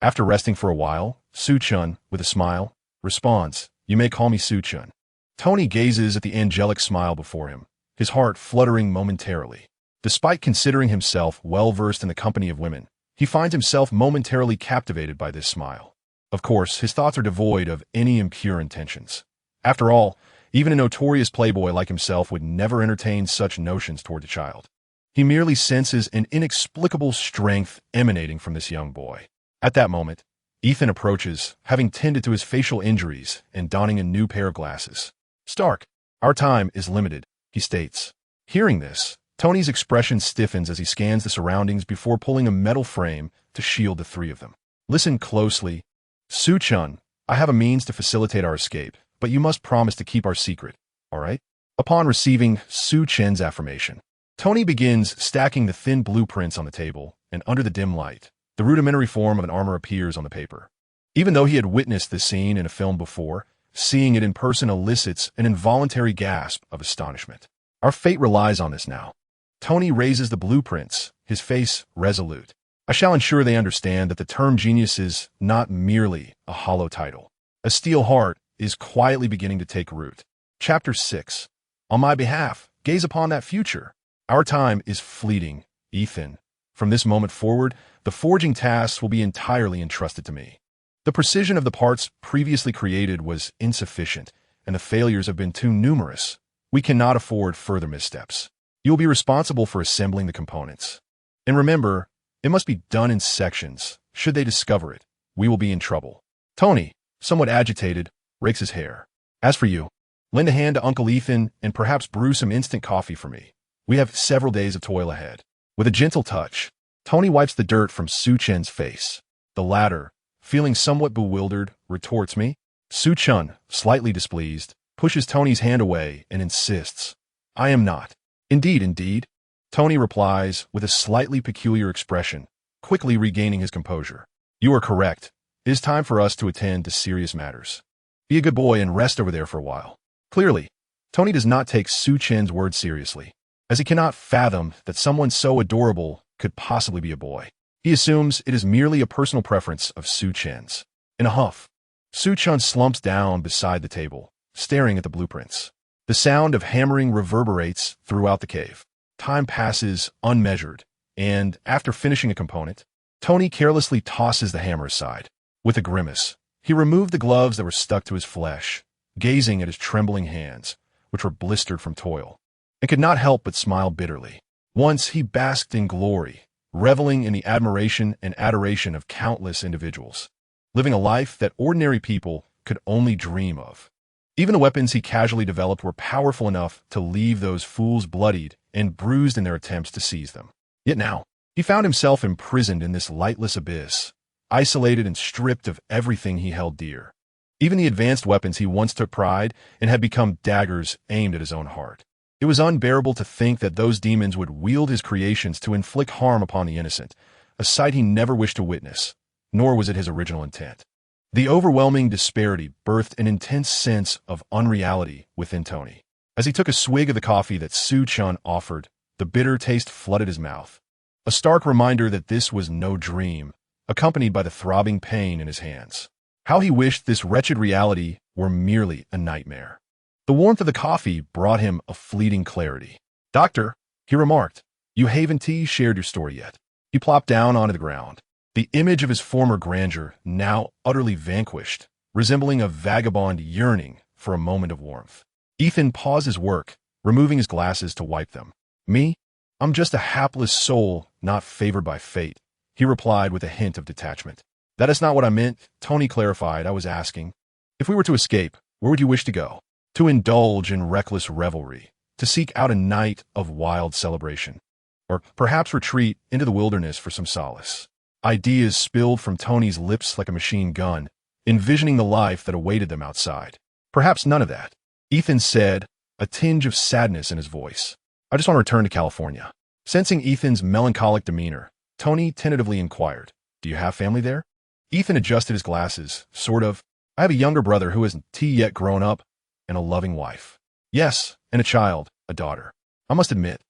After resting for a while, Su Chen, with a smile, responds, "You may call me Su Chen." Tony gazes at the angelic smile before him, his heart fluttering momentarily. Despite considering himself well-versed in the company of women, he finds himself momentarily captivated by this smile. Of course, his thoughts are devoid of any impure intentions. After all, even a notorious playboy like himself would never entertain such notions toward the child. He merely senses an inexplicable strength emanating from this young boy. At that moment, Ethan approaches, having tended to his facial injuries and donning a new pair of glasses. "Stark, our time is limited," he states. Hearing this, Tony's expression stiffens as he scans the surroundings before pulling a metal frame to shield the three of them. "Listen closely. Su Chen, I have a means to facilitate our escape, but you must promise to keep our secret, all right?" Upon receiving Su Chen's affirmation, Tony begins stacking the thin blueprints on the table, and under the dim light, the rudimentary form of an armor appears on the paper. Even though he had witnessed this scene in a film before, seeing it in person elicits an involuntary gasp of astonishment. Our fate relies on this now. Tony raises the blueprints, his face resolute. "I shall ensure they understand that the term genius is not merely a hollow title. A steel heart is quietly beginning to take root." Chapter 6. On my behalf, gaze upon that future. Our time is fleeting, Ethan. From this moment forward, the forging tasks will be entirely entrusted to me. The precision of the parts previously created was insufficient, and the failures have been too numerous. We cannot afford further missteps. You will be responsible for assembling the components. And remember, it must be done in sections. Should they discover it, we will be in trouble. Tony, somewhat agitated, rakes his hair. "As for you, lend a hand to Uncle Ethan and perhaps brew some instant coffee for me. We have several days of toil ahead." With a gentle touch, Tony wipes the dirt from Su Chen's face. The latter, feeling somewhat bewildered, retorts, "Me?" Su Chen, slightly displeased, pushes Tony's hand away and insists, "I am not." Indeed. Tony replies with a slightly peculiar expression, quickly regaining his composure. "You are correct. It is time for us to attend to serious matters. Be a good boy and rest over there for a while." Clearly, Tony does not take Su Chen's words seriously, as he cannot fathom that someone so adorable could possibly be a boy. He assumes it is merely a personal preference of Su Chen's. In a huff, Su Chen slumps down beside the table, staring at the blueprints. The sound of hammering reverberates throughout the cave. Time passes unmeasured, and after finishing a component, Tony carelessly tosses the hammer aside. With a grimace, he removed the gloves that were stuck to his flesh, gazing at his trembling hands, which were blistered from toil, and could not help but smile bitterly. Once he basked in glory, reveling in the admiration and adoration of countless individuals, living a life that ordinary people could only dream of. Even the weapons he casually developed were powerful enough to leave those fools bloodied and bruised in their attempts to seize them. Yet now, he found himself imprisoned in this lightless abyss, isolated and stripped of everything he held dear. Even the advanced weapons he once took pride in had become daggers aimed at his own heart. It was unbearable to think that those demons would wield his creations to inflict harm upon the innocent, a sight he never wished to witness, nor was it his original intent. The overwhelming disparity birthed an intense sense of unreality within Tony. As he took a swig of the coffee that Su Chen offered, the bitter taste flooded his mouth. A stark reminder that this was no dream, accompanied by the throbbing pain in his hands. How he wished this wretched reality were merely a nightmare. The warmth of the coffee brought him a fleeting clarity. "Doctor," he remarked, "you haven't shared your story yet." He plopped down onto the ground, the image of his former grandeur now utterly vanquished, resembling a vagabond yearning for a moment of warmth. Ethan paused his work, removing his glasses to wipe them. "Me? I'm just a hapless soul, not favored by fate, he replied with a hint of detachment. That is not what I meant, Tony clarified. I was asking, if we were to escape, where would you wish to go? To indulge in reckless revelry, to seek out a night of wild celebration, or perhaps retreat into the wilderness for some solace. Ideas spilled from Tony's lips like a machine gun, envisioning the life that awaited them outside. Perhaps none of that, Ethan said, a tinge of sadness in his voice. I just want to return to California. Sensing Ethan's melancholic demeanor, Tony tentatively inquired, do you have family there? Ethan adjusted his glasses, sort of. I have a younger brother who isn't yet grown up, and a loving wife. Yes, and a child, a daughter. I must admit,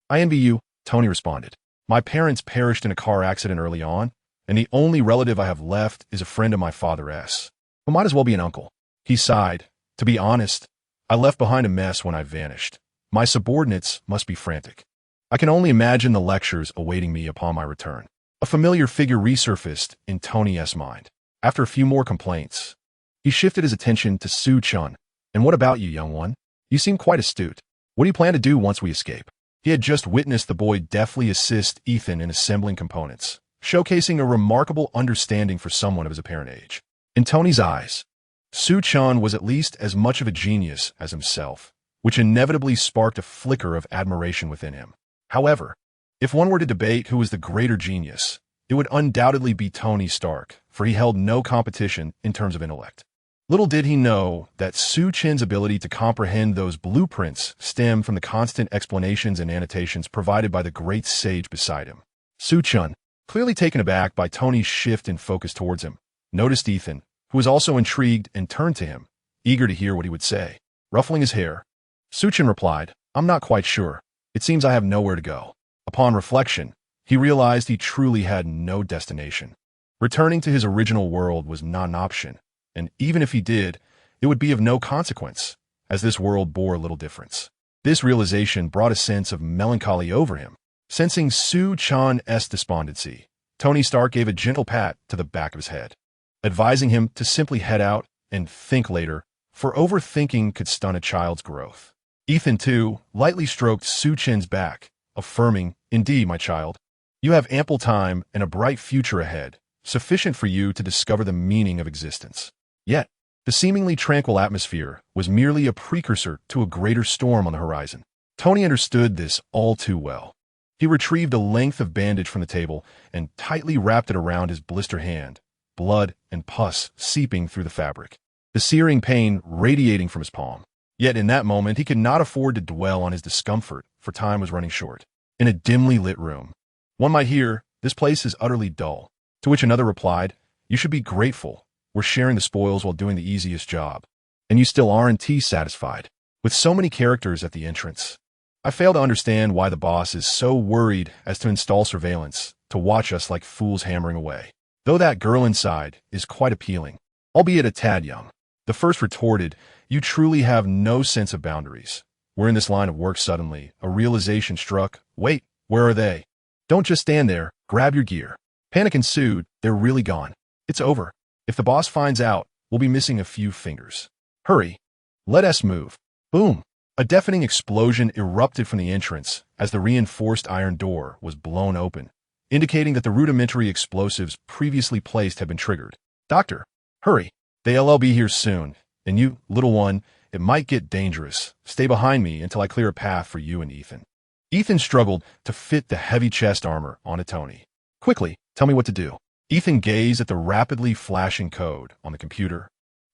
I envy you, Tony responded. My parents perished in a car accident early on, and the only relative I have left is a friend of my father's, who might as well be an uncle. He sighed. To be honest, I left behind a mess when I vanished. My subordinates must be frantic. I can only imagine the lectures awaiting me upon my return. A familiar figure resurfaced in Tony's mind. After a few more complaints, he shifted his attention to Su Chen. And what about you, young one? You seem quite astute. What do you plan to do once we escape? He had just witnessed the boy deftly assist Ethan in assembling components, showcasing a remarkable understanding for someone of his apparent age. In Tony's eyes, Su Chen was at least as much of a genius as himself, which inevitably sparked a flicker of admiration within him. However, if one were to debate who was the greater genius, it would undoubtedly be Tony Stark, for he held no competition in terms of intellect. Little did he know that Su Chen's ability to comprehend those blueprints stemmed from the constant explanations and annotations provided by the great sage beside him. Su Chen, clearly taken aback by Tony's shift in focus towards him, noticed Ethan, who was also intrigued, and turned to him, eager to hear what he would say. Ruffling his hair, Su Chen replied, I'm not quite sure. It seems I have nowhere to go. Upon reflection, he realized he truly had no destination. Returning to his original world was not an option, and even if he did, it would be of no consequence, as this world bore little difference. This realization brought a sense of melancholy over him. Sensing Su Chen's despondency, Tony Stark gave a gentle pat to the back of his head, advising him to simply head out and think later, for overthinking could stunt a child's growth. Ethan, too, lightly stroked Su Chen's back, affirming, Indeed, my child, you have ample time and a bright future ahead, sufficient for you to discover the meaning of existence. Yet, the seemingly tranquil atmosphere was merely a precursor to a greater storm on the horizon. Tony understood this all too well. He retrieved a length of bandage from the table and tightly wrapped it around his blistered hand, blood and pus seeping through the fabric, the searing pain radiating from his palm. Yet in that moment, he could not afford to dwell on his discomfort, for time was running short. In a dimly lit room, one might hear, this place is utterly dull. To which another replied, you should be grateful. We're sharing the spoils while doing the easiest job. And you still aren't satisfied. With so many characters at the entrance, I fail to understand why the boss is so worried as to install surveillance to watch us like fools hammering away. Though that girl inside is quite appealing, albeit a tad young. The first retorted, you truly have no sense of boundaries. We're in this line of work. Suddenly, a realization struck. Wait, where are they? Don't just stand there, grab your gear. Panic ensued. They're really gone. It's over. If the boss finds out, we'll be missing a few fingers. Hurry. Let us move. Boom. A deafening explosion erupted from the entrance as the reinforced iron door was blown open, indicating that the rudimentary explosives previously placed had been triggered. Doctor, hurry. They'll be here soon. And you, little one, it might get dangerous. Stay behind me until I clear a path for you and Ethan. Ethan struggled to fit the heavy chest armor onto Tony. Quickly, tell me what to do. Ethan gazed at the rapidly flashing code on the computer,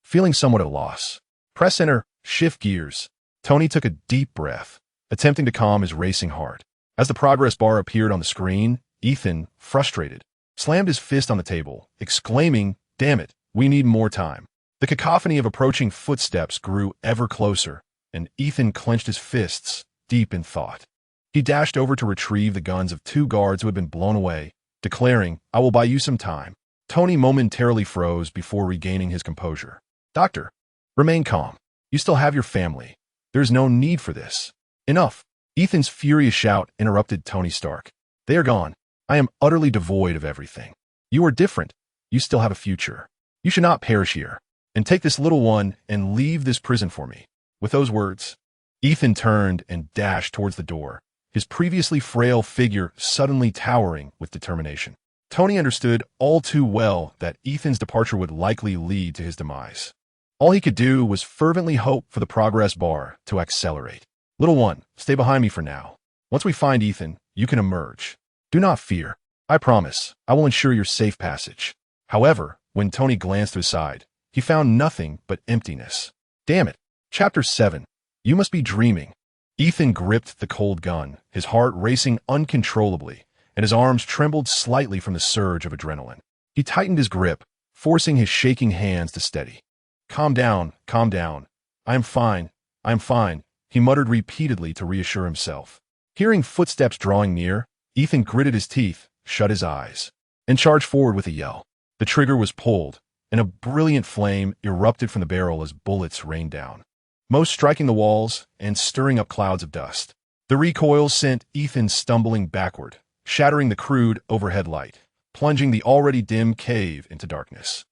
feeling somewhat at a loss. Press enter, shift gears. Tony took a deep breath, attempting to calm his racing heart. As the progress bar appeared on the screen, Ethan, frustrated, slammed his fist on the table, exclaiming, damn it, we need more time. The cacophony of approaching footsteps grew ever closer, and Ethan clenched his fists, deep in thought. He dashed over to retrieve the guns of two guards who had been blown away, declaring, I will buy you some time. Tony momentarily froze before regaining his composure. Doctor, remain calm. You still have your family. There's no need for this. Enough. Ethan's furious shout interrupted Tony Stark. They are gone. I am utterly devoid of everything. You are different. You still have a future. You should not perish here. And take this little one and leave this prison for me. With those words, Ethan turned and dashed towards the door, his previously frail figure suddenly towering with determination. Tony understood all too well that Ethan's departure would likely lead to his demise. All he could do was fervently hope for the progress bar to accelerate. Little one, stay behind me for now. Once we find Ethan, you can emerge. Do not fear. I promise, I will ensure your safe passage. However, when Tony glanced to his side, he found nothing but emptiness. Damn it. Chapter 7. You must be dreaming. Ethan gripped the cold gun, his heart racing uncontrollably, and his arms trembled slightly from the surge of adrenaline. He tightened his grip, forcing his shaking hands to steady. Calm down, calm down. I am fine, he muttered repeatedly to reassure himself. Hearing footsteps drawing near, Ethan gritted his teeth, shut his eyes, and charged forward with a yell. The trigger was pulled, and a brilliant flame erupted from the barrel as bullets rained down, most striking the walls and stirring up clouds of dust. The recoil sent Ethan stumbling backward, shattering the crude overhead light, plunging the already dim cave into darkness.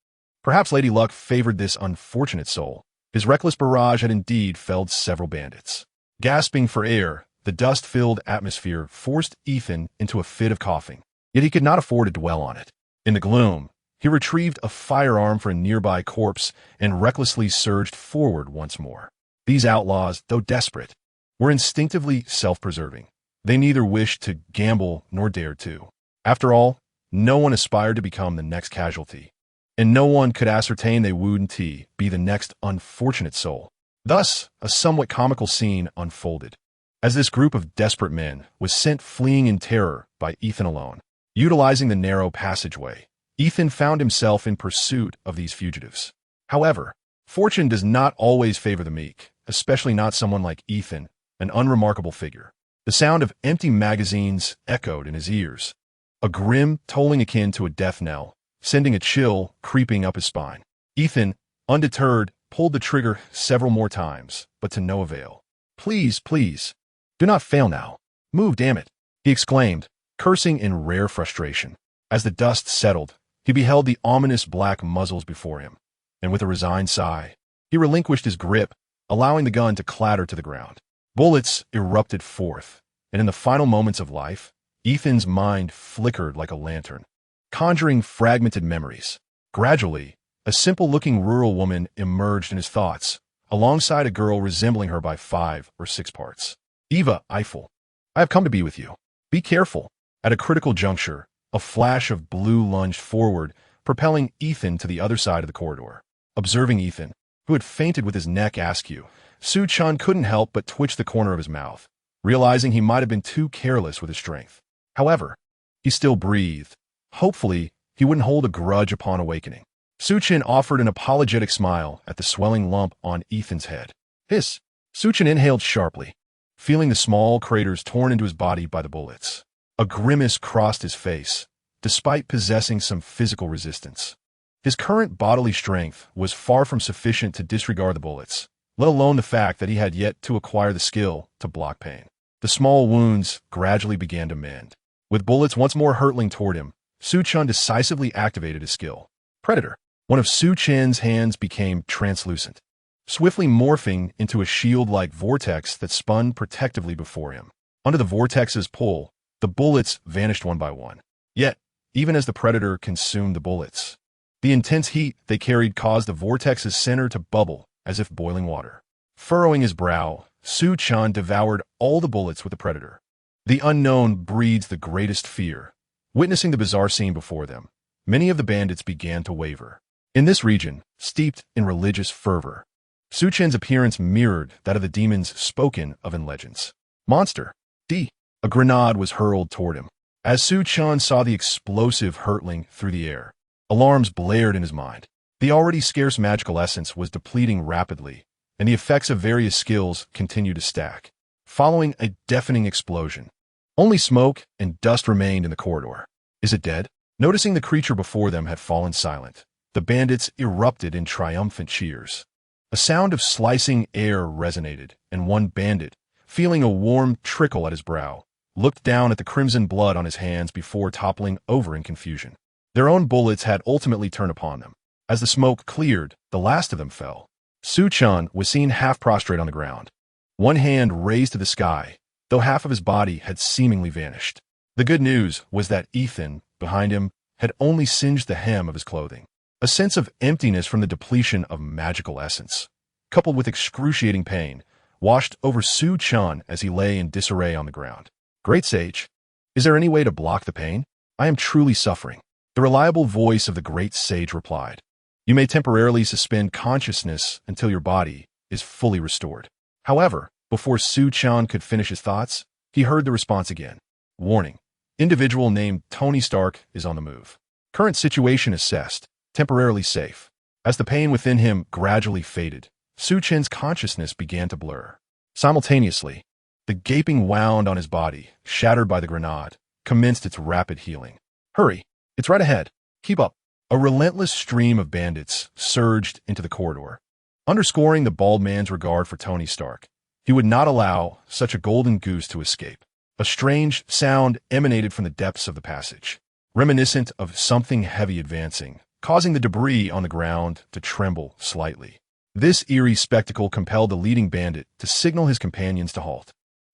Perhaps Lady Luck favored this unfortunate soul. His reckless barrage had indeed felled several bandits. Gasping for air, the dust-filled atmosphere forced Ethan into a fit of coughing, yet he could not afford to dwell on it. In the gloom, he retrieved a firearm from a nearby corpse and recklessly surged forward once more. These outlaws, though desperate, were instinctively self-preserving. They neither wished to gamble nor dared to. After all, no one aspired to become the next casualty, and no one could ascertain they wouldn't be the next unfortunate soul. Thus, a somewhat comical scene unfolded, as this group of desperate men was sent fleeing in terror by Ethan alone. Utilizing the narrow passageway, Ethan found himself in pursuit of these fugitives. However, fortune does not always favor the meek, especially not someone like Ethan, an unremarkable figure. The sound of empty magazines echoed in his ears, a grim tolling akin to a death knell, sending a chill creeping up his spine. Ethan, undeterred, pulled the trigger several more times, but to no avail. Please, please, do not fail now. Move, damn it, he exclaimed, cursing in rare frustration. As the dust settled, he beheld the ominous black muzzles before him, and with a resigned sigh, he relinquished his grip, allowing the gun to clatter to the ground. Bullets erupted forth, and in the final moments of life, Ethan's mind flickered like a lantern, conjuring fragmented memories. Gradually, a simple-looking rural woman emerged in his thoughts, alongside a girl resembling her by 5 or 6 parts. Eva Eiffel, I have come to be with you. Be careful. At a critical juncture, a flash of blue lunged forward, propelling Ethan to the other side of the corridor. Observing Ethan, who had fainted with his neck askew, Su Chen couldn't help but twitch the corner of his mouth, realizing he might have been too careless with his strength. However, he still breathed. Hopefully, he wouldn't hold a grudge upon awakening. Su Chen offered an apologetic smile at the swelling lump on Ethan's head. Hiss! Su Chen inhaled sharply, feeling the small craters torn into his body by the bullets. A grimace crossed his face, despite possessing some physical resistance. His current bodily strength was far from sufficient to disregard the bullets, let alone the fact that he had yet to acquire the skill to block pain. The small wounds gradually began to mend. With bullets once more hurtling toward him, Su Chen decisively activated his skill. Predator. One of Su Chen's hands became translucent, swiftly morphing into a shield-like vortex that spun protectively before him. Under the vortex's pull, the bullets vanished one by one. Yet, even as the predator consumed the bullets, the intense heat they carried caused the vortex's center to bubble as if boiling water. Furrowing his brow, Su Chen devoured all the bullets with the predator. The unknown breeds the greatest fear. Witnessing the bizarre scene before them, many of the bandits began to waver. In this region, steeped in religious fervor, Su Chen's appearance mirrored that of the demons spoken of in legends. Monster. D. A grenade was hurled toward him. As Su Chen saw the explosive hurtling through the air, alarms blared in his mind. The already scarce magical essence was depleting rapidly, and the effects of various skills continued to stack. Following a deafening explosion, only smoke and dust remained in the corridor. Is it dead? Noticing the creature before them had fallen silent, the bandits erupted in triumphant cheers. A sound of slicing air resonated, and one bandit, feeling a warm trickle at his brow, looked down at the crimson blood on his hands before toppling over in confusion. Their own bullets had ultimately turned upon them. As the smoke cleared, the last of them fell. Su Chen was seen half prostrate on the ground, one hand raised to the sky, though half of his body had seemingly vanished. The good news was that Ethan, behind him, had only singed the hem of his clothing. A sense of emptiness from the depletion of magical essence, coupled with excruciating pain, washed over Su Chen as he lay in disarray on the ground. Great sage, is there any way to block the pain? I am truly suffering. The reliable voice of the great sage replied. You may temporarily suspend consciousness until your body is fully restored. However, before Su Chen could finish his thoughts, he heard the response again. Warning. Individual named Tony Stark is on the move. Current situation assessed. Temporarily safe. As the pain within him gradually faded, Su Chen's consciousness began to blur. Simultaneously, the gaping wound on his body, shattered by the grenade, commenced its rapid healing. Hurry, it's right ahead. Keep up. A relentless stream of bandits surged into the corridor, underscoring the bald man's regard for Tony Stark. He would not allow such a golden goose to escape. A strange sound emanated from the depths of the passage, reminiscent of something heavy advancing, causing the debris on the ground to tremble slightly. This eerie spectacle compelled the leading bandit to signal his companions to halt.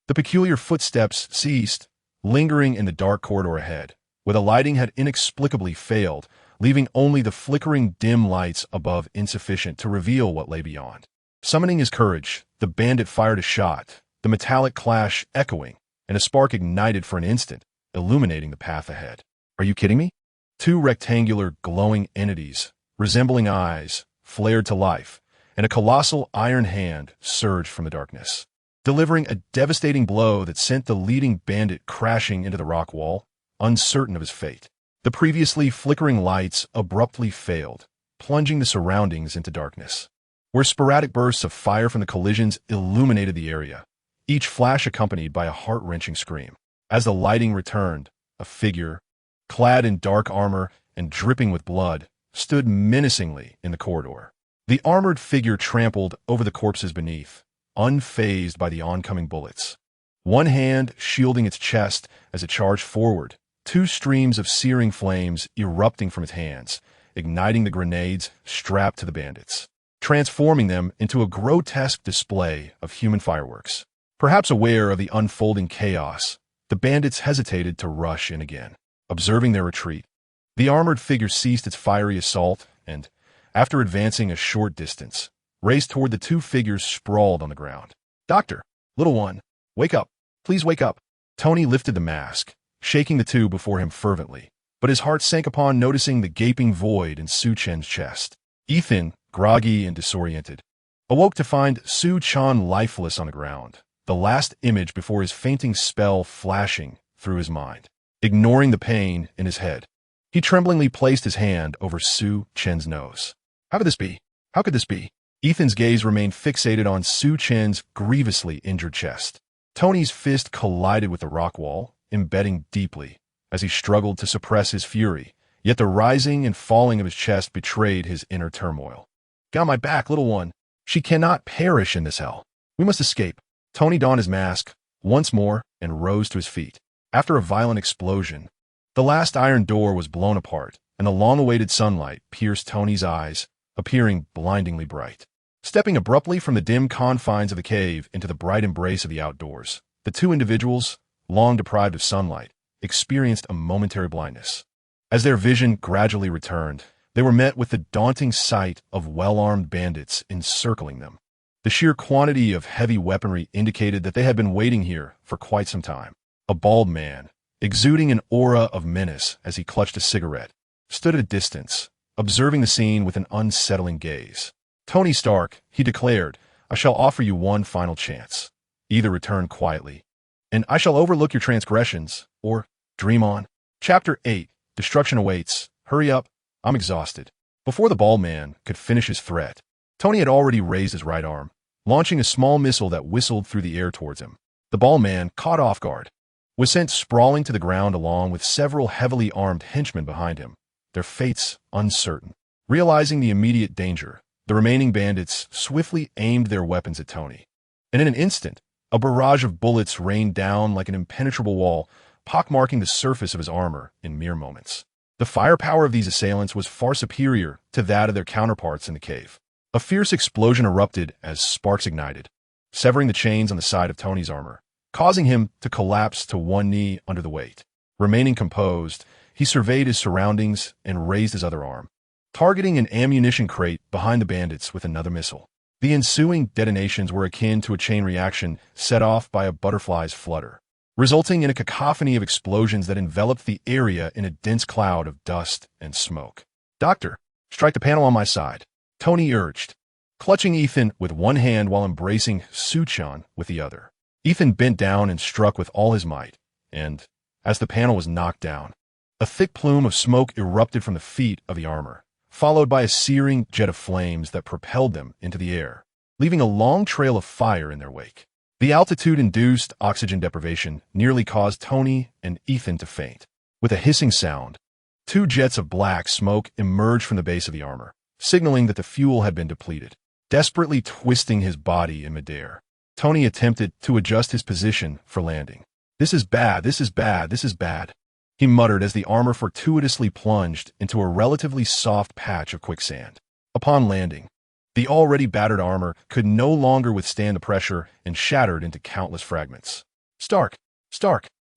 The peculiar footsteps ceased, lingering in the dark corridor ahead, where the lighting had inexplicably failed, leaving only the flickering dim lights above insufficient to reveal what lay beyond. Summoning his courage, the bandit fired a shot, the metallic clash echoing, and a spark ignited for an instant, illuminating the path ahead. Are you kidding me? Two rectangular, glowing entities, resembling eyes, flared to life, and a colossal iron hand surged from the darkness, delivering a devastating blow that sent the leading bandit crashing into the rock wall, uncertain of his fate. The previously flickering lights abruptly failed, plunging the surroundings into darkness, where sporadic bursts of fire from the collisions illuminated the area, each flash accompanied by a heart-wrenching scream. As the lighting returned, a figure, clad in dark armor and dripping with blood, stood menacingly in the corridor. The armored figure trampled over the corpses beneath, unfazed by the oncoming bullets. One hand shielding its chest as it charged forward, two streams of searing flames erupting from its hands, igniting the grenades strapped to the bandits, transforming them into a grotesque display of human fireworks. Perhaps aware of the unfolding chaos, the bandits hesitated to rush in again. Observing their retreat, the armored figure ceased its fiery assault and, after advancing a short distance, raced toward the two figures sprawled on the ground. Doctor, little one, wake up. Please wake up. Tony lifted the mask, shaking the two before him fervently, but his heart sank upon noticing the gaping void in Su Chen's chest. Ethan, groggy and disoriented, awoke to find Su Chen lifeless on the ground, the last image before his fainting spell flashing through his mind. Ignoring the pain in his head, he tremblingly placed his hand over Su Chen's nose. How could this be? How could this be? Ethan's gaze remained fixated on Su Chen's grievously injured chest. Tony's fist collided with the rock wall, embedding deeply, as he struggled to suppress his fury, yet the rising and falling of his chest betrayed his inner turmoil. Get on my back, little one. She cannot perish in this hell. We must escape. Tony donned his mask once more and rose to his feet. After a violent explosion, the last iron door was blown apart, and the long-awaited sunlight pierced Tony's eyes, appearing blindingly bright. Stepping abruptly from the dim confines of the cave into the bright embrace of the outdoors, the two individuals, long deprived of sunlight, experienced a momentary blindness. As their vision gradually returned, they were met with the daunting sight of well-armed bandits encircling them. The sheer quantity of heavy weaponry indicated that they had been waiting here for quite some time. A bald man, exuding an aura of menace as he clutched a cigarette, stood at a distance, observing the scene with an unsettling gaze. Tony Stark, he declared, I shall offer you one final chance. Either return quietly, and I shall overlook your transgressions, or dream on. Chapter 8. Destruction awaits. Hurry up. I'm exhausted. Before the bald man could finish his threat, Tony had already raised his right arm, launching a small missile that whistled through the air towards him. The bald man, caught off guard, was sent sprawling to the ground along with several heavily armed henchmen behind him, their fates uncertain. Realizing the immediate danger, the remaining bandits swiftly aimed their weapons at Tony. And in an instant, a barrage of bullets rained down like an impenetrable wall, pockmarking the surface of his armor in mere moments. The firepower of these assailants was far superior to that of their counterparts in the cave. A fierce explosion erupted as sparks ignited, severing the chains on the side of Tony's armor, causing him to collapse to one knee under the weight. Remaining composed, he surveyed his surroundings and raised his other arm, targeting an ammunition crate behind the bandits with another missile. The ensuing detonations were akin to a chain reaction set off by a butterfly's flutter, resulting in a cacophony of explosions that enveloped the area in a dense cloud of dust and smoke. "Doctor, strike the panel on my side," Tony urged, clutching Ethan with one hand while embracing Su Chen with the other. Ethan bent down and struck with all his might, and, as the panel was knocked down, a thick plume of smoke erupted from the feet of the armor, followed by a searing jet of flames that propelled them into the air, leaving a long trail of fire in their wake. The altitude-induced oxygen deprivation nearly caused Tony and Ethan to faint. With a hissing sound, two jets of black smoke emerged from the base of the armor, signaling that the fuel had been depleted. Desperately twisting his body in midair, Tony attempted to adjust his position for landing. "This is bad, this is bad, this is bad," he muttered as the armor fortuitously plunged into a relatively soft patch of quicksand. Upon landing, the already battered armor could no longer withstand the pressure and shattered into countless fragments. Stark,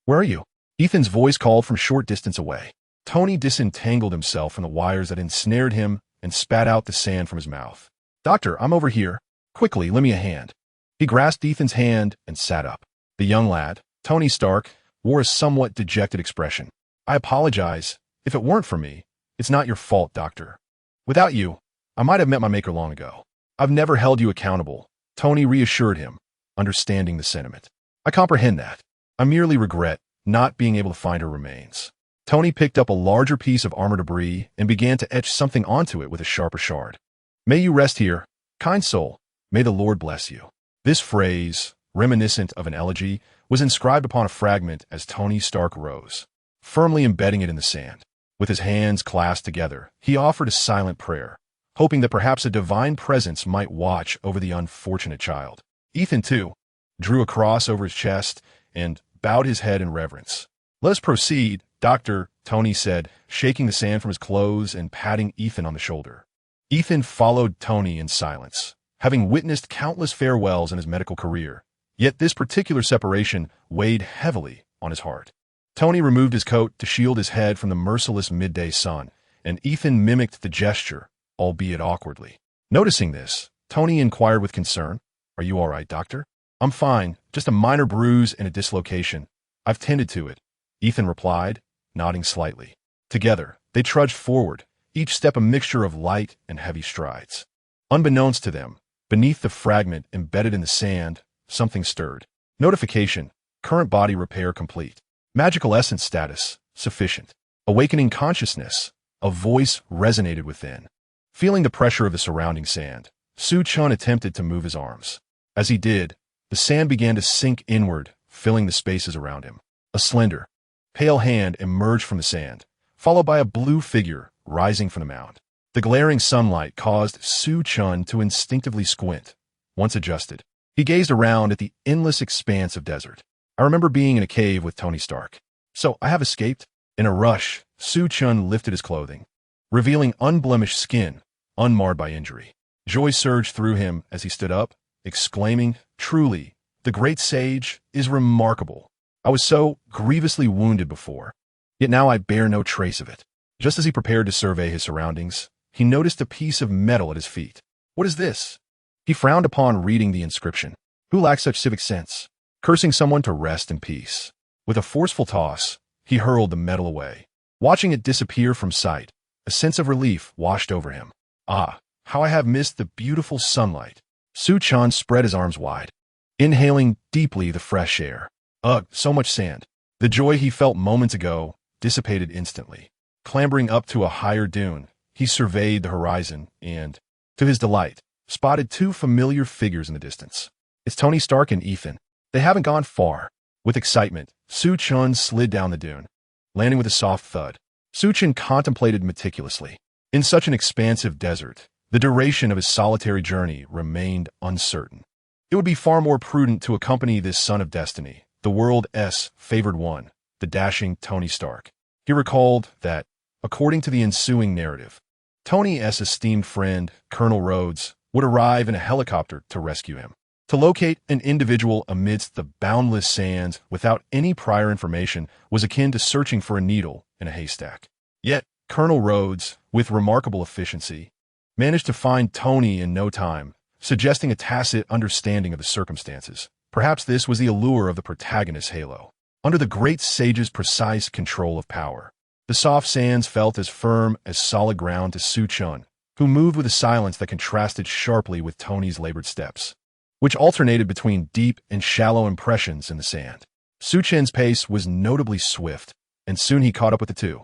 where are you?" Ethan's voice called from a short distance away. Tony disentangled himself from the wires that ensnared him and spat out the sand from his mouth. "Doctor, I'm over here. Quickly, lend me a hand." He grasped Ethan's hand and sat up. The young lad, Tony Stark, wore a somewhat dejected expression. "I apologize. If it weren't for me, it's not your fault, Doctor. Without you, I might have met my maker long ago. I've never held you accountable," Tony reassured him, understanding the sentiment. "I comprehend that. I merely regret not being able to find her remains." Tony picked up a larger piece of armor debris and began to etch something onto it with a sharper shard. "May you rest here, kind soul. May the Lord bless you." This phrase, reminiscent of an elegy, was inscribed upon a fragment as Tony Stark rose, firmly embedding it in the sand. With his hands clasped together, he offered a silent prayer, hoping that perhaps a divine presence might watch over the unfortunate child. Ethan, too, drew a cross over his chest and bowed his head in reverence. "Let us proceed, Doctor," Tony said, shaking the sand from his clothes and patting Ethan on the shoulder. Ethan followed Tony in silence, having witnessed countless farewells in his medical career, yet this particular separation weighed heavily on his heart. Tony removed his coat to shield his head from the merciless midday sun, and Ethan mimicked the gesture, albeit awkwardly. Noticing this, Tony inquired with concern, "Are you all right, Doctor?" "I'm fine, just a minor bruise and a dislocation. I've tended to it," Ethan replied, nodding slightly. Together, they trudged forward, each step a mixture of light and heavy strides. Unbeknownst to them, beneath the fragment embedded in the sand, something stirred. Notification: current body repair complete. Magical essence status: sufficient. Awakening consciousness: a voice resonated within. Feeling the pressure of the surrounding sand, Su Chen attempted to move his arms. As he did, the sand began to sink inward, filling the spaces around him. A slender, pale hand emerged from the sand, followed by a blue figure rising from the mound. The glaring sunlight caused Su Chen to instinctively squint. Once adjusted, he gazed around at the endless expanse of desert. "I remember being in a cave with Tony Stark. So I have escaped." In a rush, Su Chen lifted his clothing, revealing unblemished skin, unmarred by injury. Joy surged through him as he stood up, exclaiming, "Truly, the great sage is remarkable. I was so grievously wounded before, yet now I bear no trace of it." Just as he prepared to survey his surroundings, he noticed a piece of metal at his feet. "What is this?" He frowned upon reading the inscription. Who lacks such civic sense? Cursing someone to rest in peace. With a forceful toss, he hurled the metal away. Watching it disappear from sight, a sense of relief washed over him. "Ah, how I have missed the beautiful sunlight." Su Chen spread his arms wide, inhaling deeply the fresh air. Ugh, so much sand. The joy he felt moments ago dissipated instantly. Clambering up to a higher dune, he surveyed the horizon and, to his delight, spotted two familiar figures in the distance. It's Tony Stark and Ethan. They haven't gone far. With excitement, Su Chen slid down the dune, landing with a soft thud. Su Chen contemplated meticulously. In such an expansive desert, the duration of his solitary journey remained uncertain. It would be far more prudent to accompany this son of destiny, the world's favored one, the dashing Tony Stark. He recalled that, according to the ensuing narrative, Tony's esteemed friend, Colonel Rhodes, would arrive in a helicopter to rescue him. To locate an individual amidst the boundless sands without any prior information was akin to searching for a needle in a haystack. Yet, Colonel Rhodes, with remarkable efficiency, managed to find Tony in no time, suggesting a tacit understanding of the circumstances. Perhaps this was the allure of the protagonist's halo. Under the great sage's precise control of power, the soft sands felt as firm as solid ground to Su Chen, who moved with a silence that contrasted sharply with Tony's labored steps, which alternated between deep and shallow impressions in the sand. Su Chen's pace was notably swift, and soon he caught up with the two.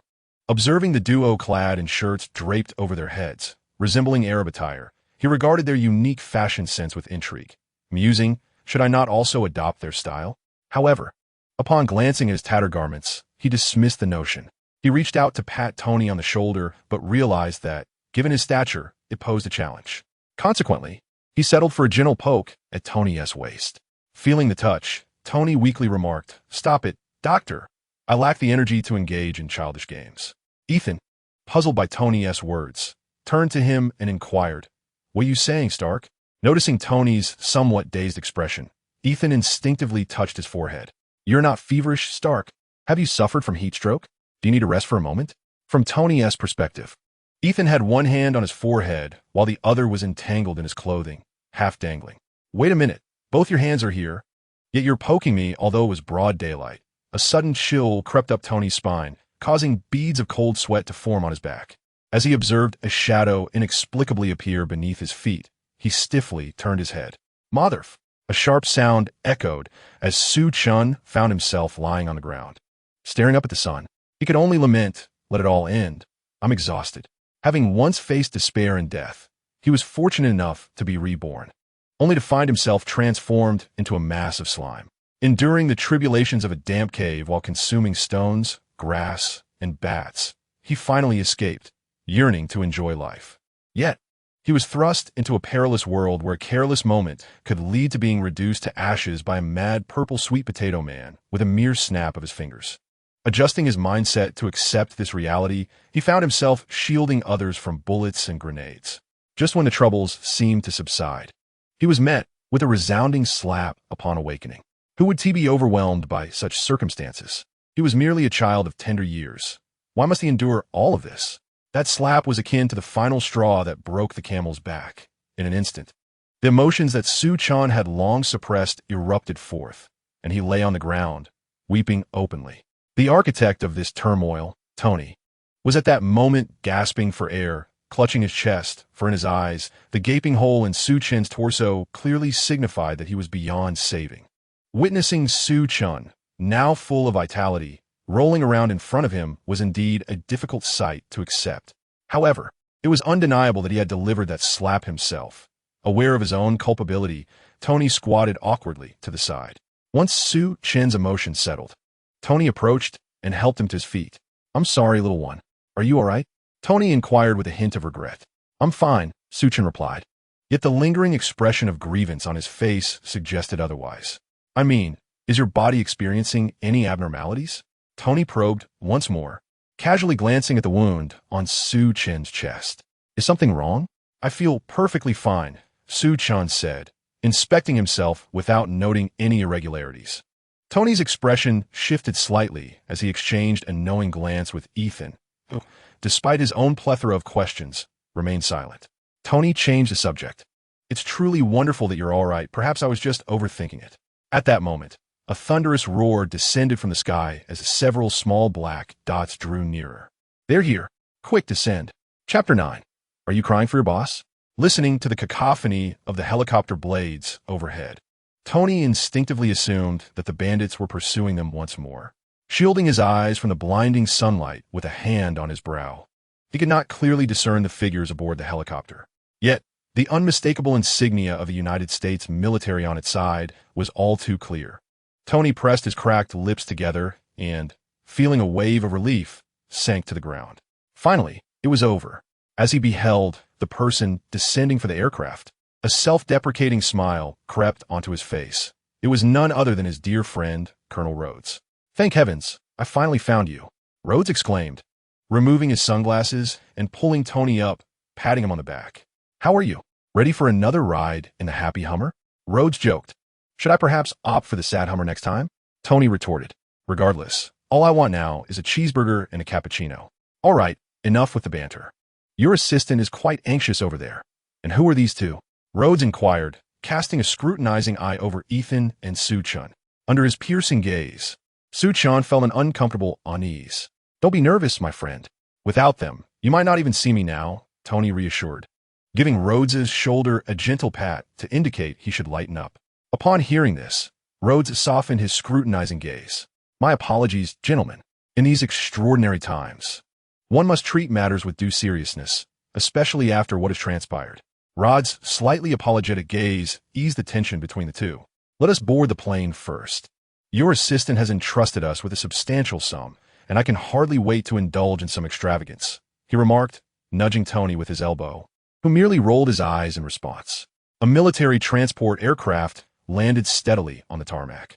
Observing the duo clad in shirts draped over their heads, resembling Arab attire, he regarded their unique fashion sense with intrigue, musing, should I not also adopt their style? However, upon glancing at his tattered garments, he dismissed the notion. He reached out to pat Tony on the shoulder, but realized that, given his stature, it posed a challenge. Consequently, he settled for a gentle poke at Tony's waist. Feeling the touch, Tony weakly remarked, "Stop it, doctor. I lack the energy to engage in childish games." Ethan, puzzled by Tony's words, turned to him and inquired, "What are you saying, Stark?" Noticing Tony's somewhat dazed expression, Ethan instinctively touched his forehead. "You're not feverish, Stark? Have you suffered from heat stroke? Do you need a rest for a moment?" From Tony's perspective, Ethan had one hand on his forehead while the other was entangled in his clothing, half dangling. "Wait a minute. Both your hands are here. Yet you're poking me, although it was broad daylight." A sudden chill crept up Tony's spine, causing beads of cold sweat to form on his back. As he observed a shadow inexplicably appear beneath his feet, he stiffly turned his head. "Motherf!" A sharp sound echoed as Su Chen found himself lying on the ground. Staring up at the sun, he could only lament, "Let it all end. I'm exhausted." Having once faced despair and death, he was fortunate enough to be reborn, only to find himself transformed into a mass of slime. Enduring the tribulations of a damp cave while consuming stones, grass, and bats, he finally escaped, yearning to enjoy life. Yet, he was thrust into a perilous world where a careless moment could lead to being reduced to ashes by a mad purple sweet potato man with a mere snap of his fingers. Adjusting his mindset to accept this reality, he found himself shielding others from bullets and grenades. Just when the troubles seemed to subside, he was met with a resounding slap upon awakening. Who would he be overwhelmed by such circumstances? He was merely a child of tender years. Why must he endure all of this? That slap was akin to the final straw that broke the camel's back. In an instant, the emotions that Su Chen had long suppressed erupted forth, and he lay on the ground, weeping openly. The architect of this turmoil, Tony, was at that moment gasping for air, clutching his chest, for in his eyes, the gaping hole in Su Chen's torso clearly signified that he was beyond saving. Witnessing Su Chen, now full of vitality, rolling around in front of him was indeed a difficult sight to accept. However, it was undeniable that he had delivered that slap himself. Aware of his own culpability, Tony squatted awkwardly to the side. Once Su Chen's emotions settled, Tony approached and helped him to his feet. "I'm sorry, little one. Are you all right?" Tony inquired with a hint of regret. "I'm fine," Su Chen replied. Yet the lingering expression of grievance on his face suggested otherwise. "I mean, is your body experiencing any abnormalities?" Tony probed once more, casually glancing at the wound on Su Chen's chest. "Is something wrong?" "I feel perfectly fine," Su Chen said, inspecting himself without noting any irregularities. Tony's expression shifted slightly as he exchanged a knowing glance with Ethan, who, despite his own plethora of questions, remained silent. Tony changed the subject. "It's truly wonderful that you're all right. Perhaps I was just overthinking it." At that moment, a thunderous roar descended from the sky as several small black dots drew nearer. "They're here. Quick, descend." Chapter 9. Are you crying for your boss? Listening to the cacophony of the helicopter blades overhead, Tony instinctively assumed that the bandits were pursuing them once more. Shielding his eyes from the blinding sunlight with a hand on his brow, he could not clearly discern the figures aboard the helicopter. Yet, the unmistakable insignia of the United States military on its side was all too clear. Tony pressed his cracked lips together and, feeling a wave of relief, sank to the ground. Finally, it was over. As he beheld the person descending for the aircraft, a self-deprecating smile crept onto his face. It was none other than his dear friend, Colonel Rhodes. "Thank heavens, I finally found you," Rhodes exclaimed, removing his sunglasses and pulling Tony up, patting him on the back. "How are you? Ready for another ride in the Happy Hummer?" Rhodes joked. Should I perhaps opt for the sad Hummer next time? Tony retorted. Regardless, all I want now is a cheeseburger and a cappuccino. All right, enough with the banter. Your assistant is quite anxious over there. And who are these two? Rhodes inquired, casting a scrutinizing eye over Ethan and Su Chen. Under his piercing gaze, Su Chen felt an uncomfortable unease. Don't be nervous, my friend. Without them, you might not even see me now, Tony reassured, giving Rhodes's shoulder a gentle pat to indicate he should lighten up. Upon hearing this, Rhodes softened his scrutinizing gaze. My apologies, gentlemen. In these extraordinary times, one must treat matters with due seriousness, especially after what has transpired. Rod's slightly apologetic gaze eased the tension between the two. Let us board the plane first. Your assistant has entrusted us with a substantial sum, and I can hardly wait to indulge in some extravagance, he remarked, nudging Tony with his elbow, who merely rolled his eyes in response. A military transport aircraft landed steadily on the tarmac,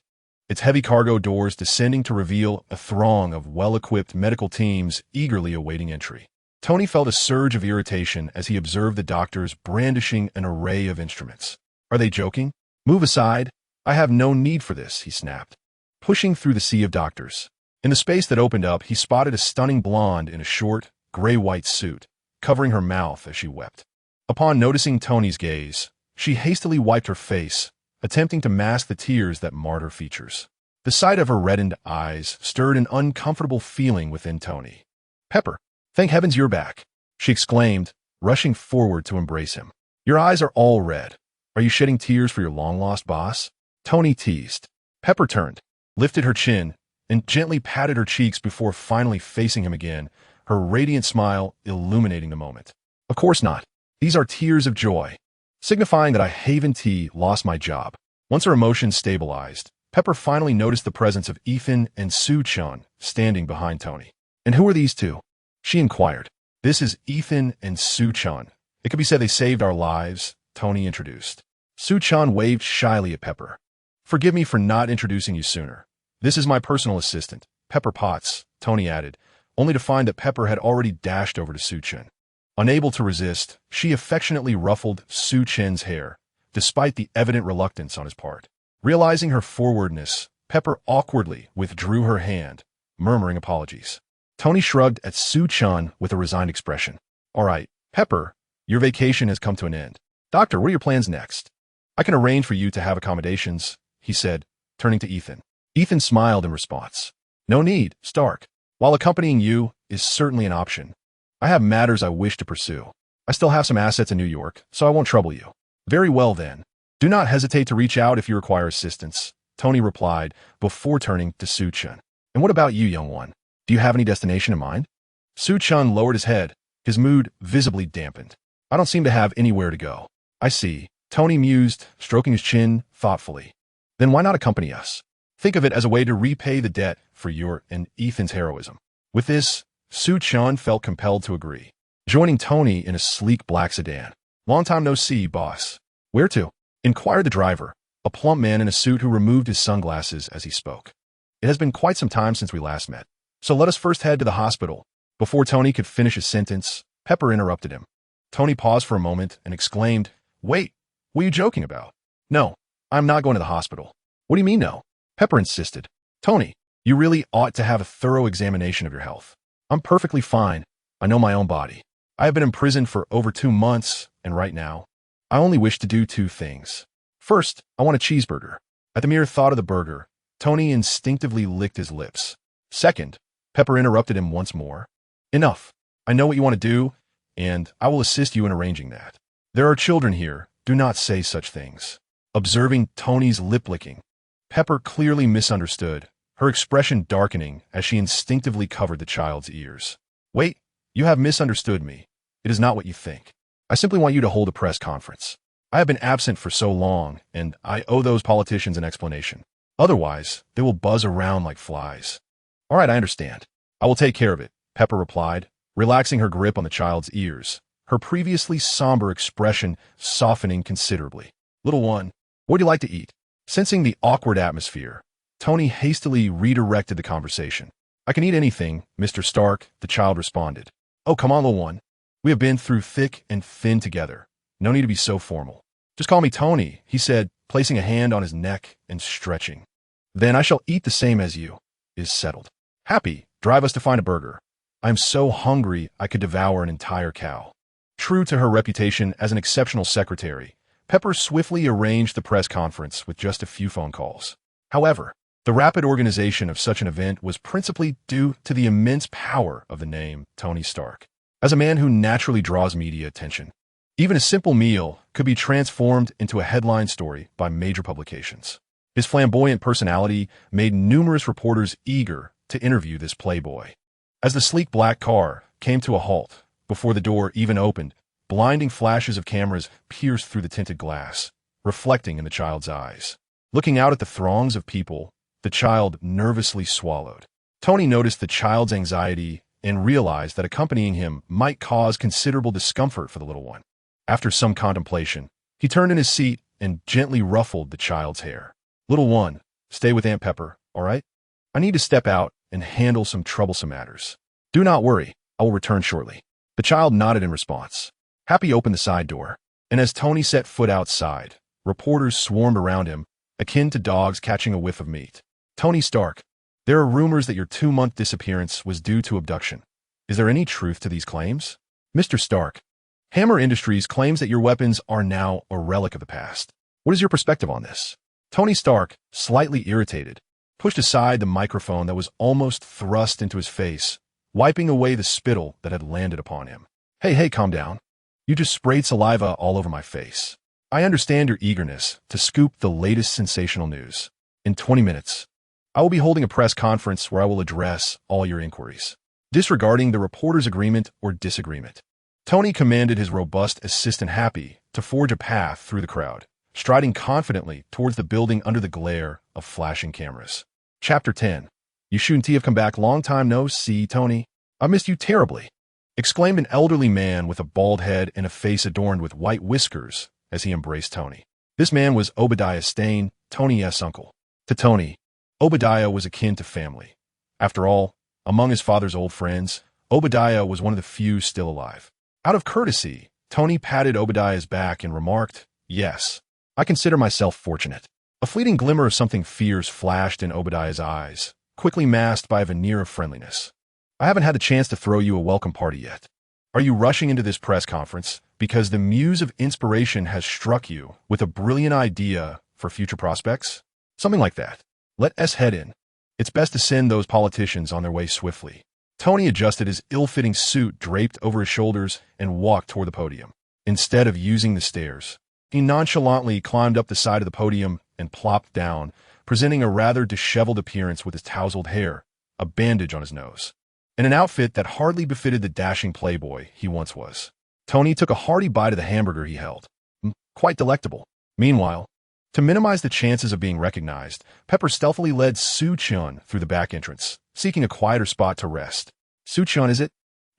its heavy cargo doors descending to reveal a throng of well-equipped medical teams eagerly awaiting entry. Tony felt a surge of irritation as he observed the doctors brandishing an array of instruments. Are they joking? Move aside. I have no need for this, he snapped, pushing through the sea of doctors. In the space that opened up, he spotted a stunning blonde in a short, gray-white suit, covering her mouth as she wept. Upon noticing Tony's gaze, she hastily wiped her face, attempting to mask the tears that marred her features. The sight of her reddened eyes stirred an uncomfortable feeling within Tony. Pepper, thank heavens you're back, she exclaimed, rushing forward to embrace him. Your eyes are all red. Are you shedding tears for your long-lost boss? Tony teased. Pepper turned, lifted her chin, and gently patted her cheeks before finally facing him again, her radiant smile illuminating the moment. Of course not. These are tears of joy, signifying that I Haven lost my job. Once her emotions stabilized, Pepper finally noticed the presence of Ethan and Su Chen standing behind Tony. And who are these two? She inquired. This is Ethan and Su Chen. It could be said they saved our lives, Tony introduced. Su Chen waved shyly at Pepper. Forgive me for not introducing you sooner. This is my personal assistant, Pepper Potts, Tony added, only to find that Pepper had already dashed over to Su Chen. Unable to resist, she affectionately ruffled Su Chen's hair, despite the evident reluctance on his part. Realizing her forwardness, Pepper awkwardly withdrew her hand, murmuring apologies. Tony shrugged at Su Chen with a resigned expression. All right, Pepper, your vacation has come to an end. Doctor, what are your plans next? I can arrange for you to have accommodations, he said, turning to Ethan. Ethan smiled in response. No need, Stark. While accompanying you is certainly an option, I have matters I wish to pursue. I still have some assets in New York, so I won't trouble you. Very well then. Do not hesitate to reach out if you require assistance, Tony replied before turning to Su Chen. And what about you, young one? Do you have any destination in mind? Su Chen lowered his head, his mood visibly dampened. I don't seem to have anywhere to go. I see, Tony mused, stroking his chin thoughtfully. Then why not accompany us? Think of it as a way to repay the debt for your and Ethan's heroism. With this, Su Chen felt compelled to agree, joining Tony in a sleek black sedan. Long time no see, boss. Where to? Inquired the driver, a plump man in a suit who removed his sunglasses as he spoke. It has been quite some time since we last met, so let us first head to the hospital. Before Tony could finish his sentence, Pepper interrupted him. Tony paused for a moment and exclaimed, Wait, what are you joking about? No, I'm not going to the hospital. What do you mean no? Pepper insisted. Tony, you really ought to have a thorough examination of your health. I'm perfectly fine. I know my own body. I have been imprisoned for over 2 months, and right now, I only wish to do 2 things. First, I want a cheeseburger. At the mere thought of the burger, Tony instinctively licked his lips. Second, Pepper interrupted him once more. Enough. I know what you want to do, and I will assist you in arranging that. There are children here. Do not say such things. Observing Tony's lip-licking, Pepper clearly misunderstood, her expression darkening as she instinctively covered the child's ears. Wait, you have misunderstood me. It is not what you think. I simply want you to hold a press conference. I have been absent for so long, and I owe those politicians an explanation. Otherwise, they will buzz around like flies. All right, I understand. I will take care of it, Pepper replied, relaxing her grip on the child's ears, her previously somber expression softening considerably. Little one, what would you like to eat? Sensing the awkward atmosphere, Tony hastily redirected the conversation. I can eat anything, Mr. Stark, the child responded. Oh, come on, little one. We have been through thick and thin together. No need to be so formal. Just call me Tony, he said, placing a hand on his neck and stretching. Then I shall eat the same as you. Is settled. Happy, drive us to find a burger. I am so hungry I could devour an entire cow. True to her reputation as an exceptional secretary, Pepper swiftly arranged the press conference with just a few phone calls. However, the rapid organization of such an event was principally due to the immense power of the name Tony Stark. As a man who naturally draws media attention, even a simple meal could be transformed into a headline story by major publications. His flamboyant personality made numerous reporters eager to interview this playboy. As the sleek black car came to a halt, before the door even opened, blinding flashes of cameras pierced through the tinted glass, reflecting in the child's eyes. Looking out at the throngs of people, the child nervously swallowed. Tony noticed the child's anxiety and realized that accompanying him might cause considerable discomfort for the little one. After some contemplation, he turned in his seat and gently ruffled the child's hair. Little one, stay with Aunt Pepper, all right? I need to step out and handle some troublesome matters. Do not worry, I will return shortly. The child nodded in response. Happy opened the side door, and as Tony set foot outside, reporters swarmed around him, akin to dogs catching a whiff of meat. Tony Stark, there are rumors that your 2-month disappearance was due to abduction. Is there any truth to these claims? Mr. Stark, Hammer Industries claims that your weapons are now a relic of the past. What is your perspective on this? Tony Stark, slightly irritated, pushed aside the microphone that was almost thrust into his face, wiping away the spittle that had landed upon him. Hey, calm down. You just sprayed saliva all over my face. I understand your eagerness to scoop the latest sensational news. In 20 minutes, I will be holding a press conference where I will address all your inquiries, disregarding the reporter's agreement or disagreement. Tony commanded his robust assistant Happy to forge a path through the crowd, striding confidently towards the building under the glare of flashing cameras. Chapter 10. You shouldn't have come back. Long time no see, Tony. I missed you terribly, exclaimed an elderly man with a bald head and a face adorned with white whiskers as he embraced Tony. This man was Obadiah Stane, Tony's uncle. To Tony, Obadiah was akin to family. After all, among his father's old friends, Obadiah was one of the few still alive. Out of courtesy, Tony patted Obadiah's back and remarked, "Yes, I consider myself fortunate." A fleeting glimmer of something fierce flashed in Obadiah's eyes, quickly masked by a veneer of friendliness. I haven't had the chance to throw you a welcome party yet. Are you rushing into this press conference because the muse of inspiration has struck you with a brilliant idea for future prospects? Something like that. Let us head in. It's best to send those politicians on their way swiftly. Tony adjusted his ill-fitting suit draped over his shoulders and walked toward the podium. Instead of using the stairs, he nonchalantly climbed up the side of the podium and plopped down, presenting a rather disheveled appearance with his tousled hair, a bandage on his nose, and an outfit that hardly befitted the dashing playboy he once was. Tony took a hearty bite of the hamburger he held. Quite delectable. Meanwhile, to minimize the chances of being recognized, Pepper stealthily led Su Chen through the back entrance, seeking a quieter spot to rest. Su Chen, is it?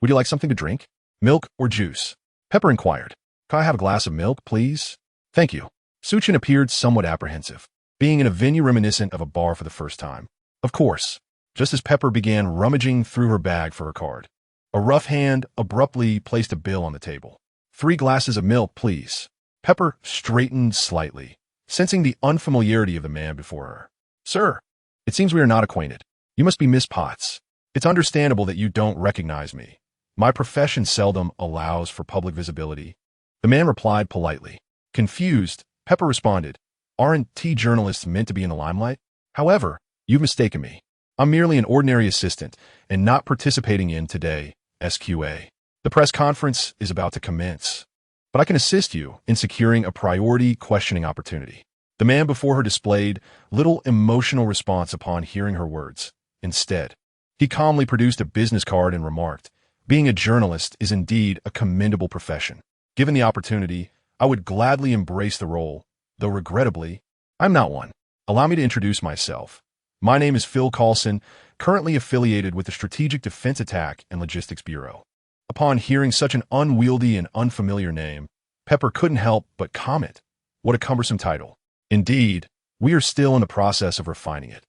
Would you like something to drink? Milk or juice? Pepper inquired. Can I have a glass of milk, please? Thank you. Su Chen appeared somewhat apprehensive, being in a venue reminiscent of a bar for the first time. Of course, just as Pepper began rummaging through her bag for her card, a rough hand abruptly placed a bill on the table. 3 glasses of milk, please. Pepper straightened slightly, sensing the unfamiliarity of the man before her. Sir, it seems we are not acquainted. You must be Miss Potts. It's understandable that you don't recognize me. My profession seldom allows for public visibility. The man replied politely. Confused, Pepper responded, Aren't journalists meant to be in the limelight? However, you've mistaken me. I'm merely an ordinary assistant and not participating in today, SQA. The press conference is about to commence, but I can assist you in securing a priority questioning opportunity. The man before her displayed little emotional response upon hearing her words. Instead, he calmly produced a business card and remarked, Being a journalist is indeed a commendable profession. Given the opportunity, I would gladly embrace the role, though regrettably, I'm not one. Allow me to introduce myself. My name is Phil Coulson, currently affiliated with the Strategic Defense Attack and Logistics Bureau. Upon hearing such an unwieldy and unfamiliar name, Pepper couldn't help but comment. What a cumbersome title. Indeed, we are still in the process of refining it.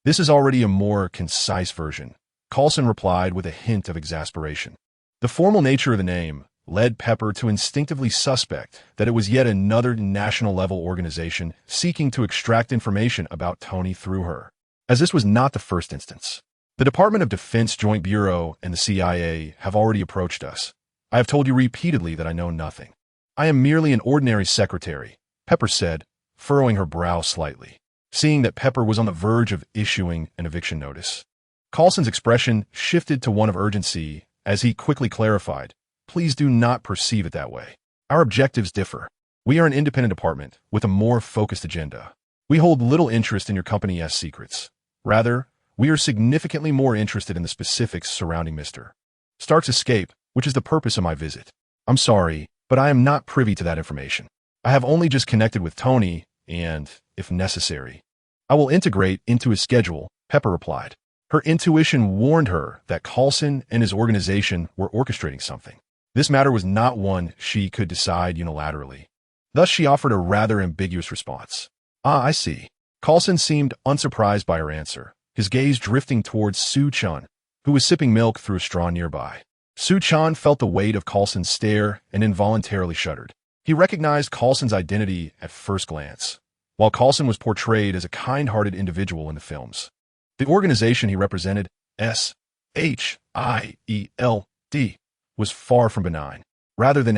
This is already a more concise version, Coulson replied with a hint of exasperation. The formal nature of the name, led Pepper to instinctively suspect that it was yet another national-level organization seeking to extract information about Tony through her. As this was not the first instance, the Department of Defense Joint Bureau and the CIA have already approached us. I have told you repeatedly that I know nothing. I am merely an ordinary secretary, Pepper said, furrowing her brow slightly, seeing that Pepper was on the verge of issuing an eviction notice. Coulson's expression shifted to one of urgency as he quickly clarified, "Please do not perceive it that way. Our objectives differ. We are an independent department with a more focused agenda. We hold little interest in your company's secrets. Rather, we are significantly more interested in the specifics surrounding Mr. Stark's escape, which is the purpose of my visit. I'm sorry, but I am not privy to that information. I have only just connected with Tony, and, if necessary, I will integrate into his schedule," Pepper replied. Her intuition warned her that Coulson and his organization were orchestrating something. This matter was not one she could decide unilaterally. Thus, she offered a rather ambiguous response. "Ah, I see." Coulson seemed unsurprised by her answer, his gaze drifting towards Su Chen, who was sipping milk through a straw nearby. Su Chen felt the weight of Coulson's stare and involuntarily shuddered. He recognized Coulson's identity at first glance, while Coulson was portrayed as a kind-hearted individual in the films. The organization he represented, SHIELD, was far from benign. Rather than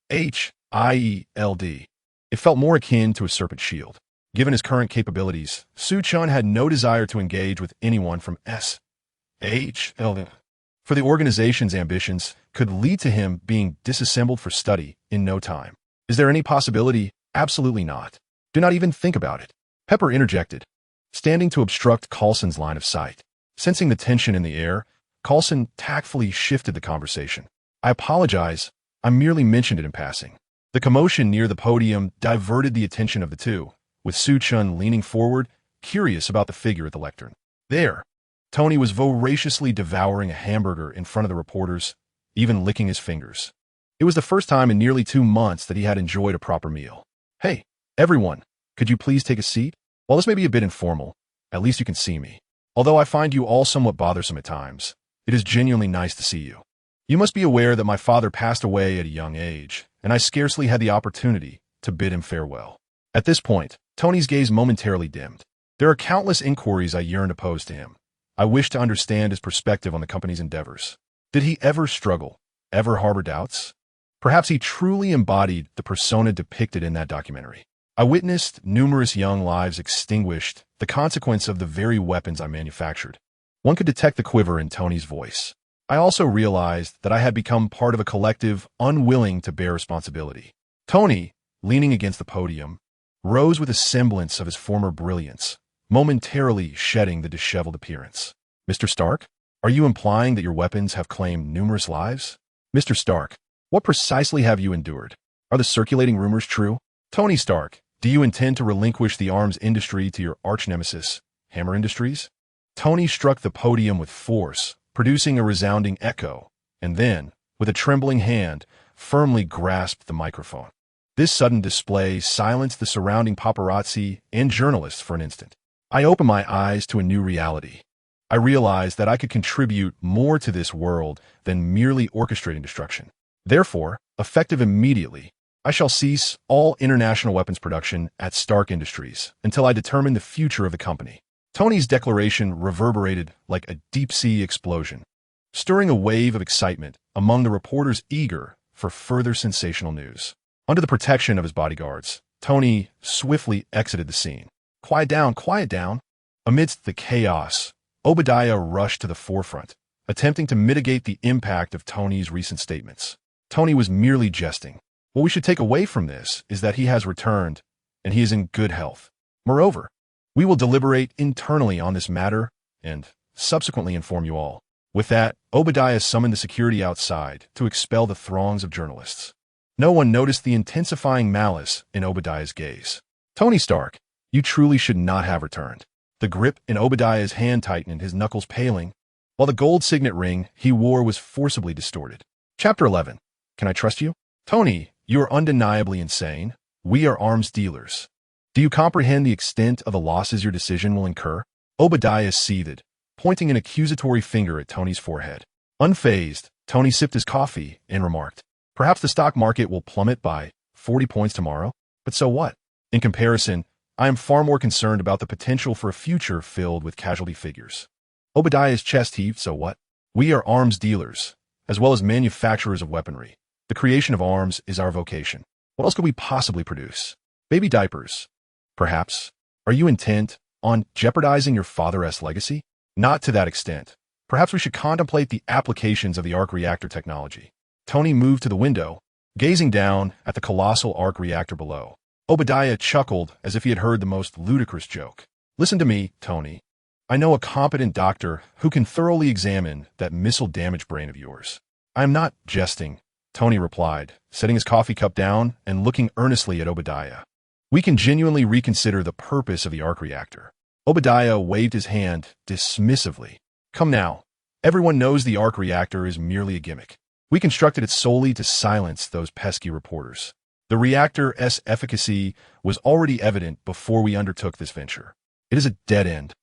SHIELD, it felt more akin to a serpent shield. Given his current capabilities, Su Chen had no desire to engage with anyone from SHIELD, for the organization's ambitions could lead to him being disassembled for study in no time. "Is there any possibility?" "Absolutely not. Do not even think about it," Pepper interjected, standing to obstruct Coulson's line of sight. Sensing the tension in the air, Coulson tactfully shifted the conversation. "I apologize. I merely mentioned it in passing." The commotion near the podium diverted the attention of the two, with Su Chen leaning forward, curious about the figure at the lectern. There, Tony was voraciously devouring a hamburger in front of the reporters, even licking his fingers. It was the first time in nearly 2 months that he had enjoyed a proper meal. "Hey, everyone, could you please take a seat? While this may be a bit informal, at least you can see me. Although I find you all somewhat bothersome at times, it is genuinely nice to see you. You must be aware that my father passed away at a young age, and I scarcely had the opportunity to bid him farewell." At this point, Tony's gaze momentarily dimmed. "There are countless inquiries I yearn to pose to him. I wish to understand his perspective on the company's endeavors. Did he ever struggle, ever harbor doubts? Perhaps he truly embodied the persona depicted in that documentary. I witnessed numerous young lives extinguished, the consequence of the very weapons I manufactured." One could detect the quiver in Tony's voice. "I also realized that I had become part of a collective unwilling to bear responsibility." Tony, leaning against the podium, rose with a semblance of his former brilliance, momentarily shedding the disheveled appearance. "Mr. Stark, are you implying that your weapons have claimed numerous lives? Mr. Stark, what precisely have you endured? Are the circulating rumors true? Tony Stark, do you intend to relinquish the arms industry to your arch-nemesis, Hammer Industries?" Tony struck the podium with force, producing a resounding echo, and then, with a trembling hand, firmly grasped the microphone. This sudden display silenced the surrounding paparazzi and journalists for an instant. I opened my eyes to a new reality. I realized that I could contribute more to this world than merely orchestrating destruction. Therefore, effective immediately, I shall cease all international weapons production at Stark Industries until I determine the future of the company. Tony's declaration reverberated like a deep-sea explosion, stirring a wave of excitement among the reporters eager for further sensational news. Under the protection of his bodyguards, Tony swiftly exited the scene. Quiet down, quiet down." Amidst the chaos, Obadiah rushed to the forefront, attempting to mitigate the impact of Tony's recent statements. Tony was merely jesting. What we should take away from this is that he has returned, and he is in good health. Moreover, we will deliberate internally on this matter and subsequently inform you all. With that, Obadiah summoned the security outside to expel the throngs of journalists. No one noticed the intensifying malice in Obadiah's gaze. "Tony Stark, you truly should not have returned." The grip in Obadiah's hand tightened, his knuckles paling, while the gold signet ring he wore was forcibly distorted. Chapter 11. Can I trust you? "Tony, you are undeniably insane. We are arms dealers. Do you comprehend the extent of the losses your decision will incur?" Obadiah seethed, pointing an accusatory finger at Tony's forehead. Unfazed, Tony sipped his coffee and remarked, Perhaps the stock market will plummet by 40 points tomorrow, but so what? In comparison, I am far more concerned about the potential for a future filled with casualty figures. Obadiah's chest heaved. So what? We are arms dealers, as well as manufacturers of weaponry. The creation of arms is our vocation. What else could we possibly produce? Baby diapers. Perhaps. Are you intent on jeopardizing your father's legacy? Not to that extent. Perhaps we should contemplate the applications of the arc reactor technology. Tony moved to the window, gazing down at the colossal arc reactor below. Obadiah chuckled as if he had heard the most ludicrous joke. Listen to me, Tony. I know a competent doctor who can thoroughly examine that missile-damaged brain of yours. I am not jesting, Tony replied, setting his coffee cup down and looking earnestly at Obadiah. We can genuinely reconsider the purpose of the arc reactor. Obadiah waved his hand dismissively. Come now. Everyone knows the arc reactor is merely a gimmick. We constructed it solely to silence those pesky reporters. The reactor's efficacy was already evident before we undertook this venture. It is a dead end.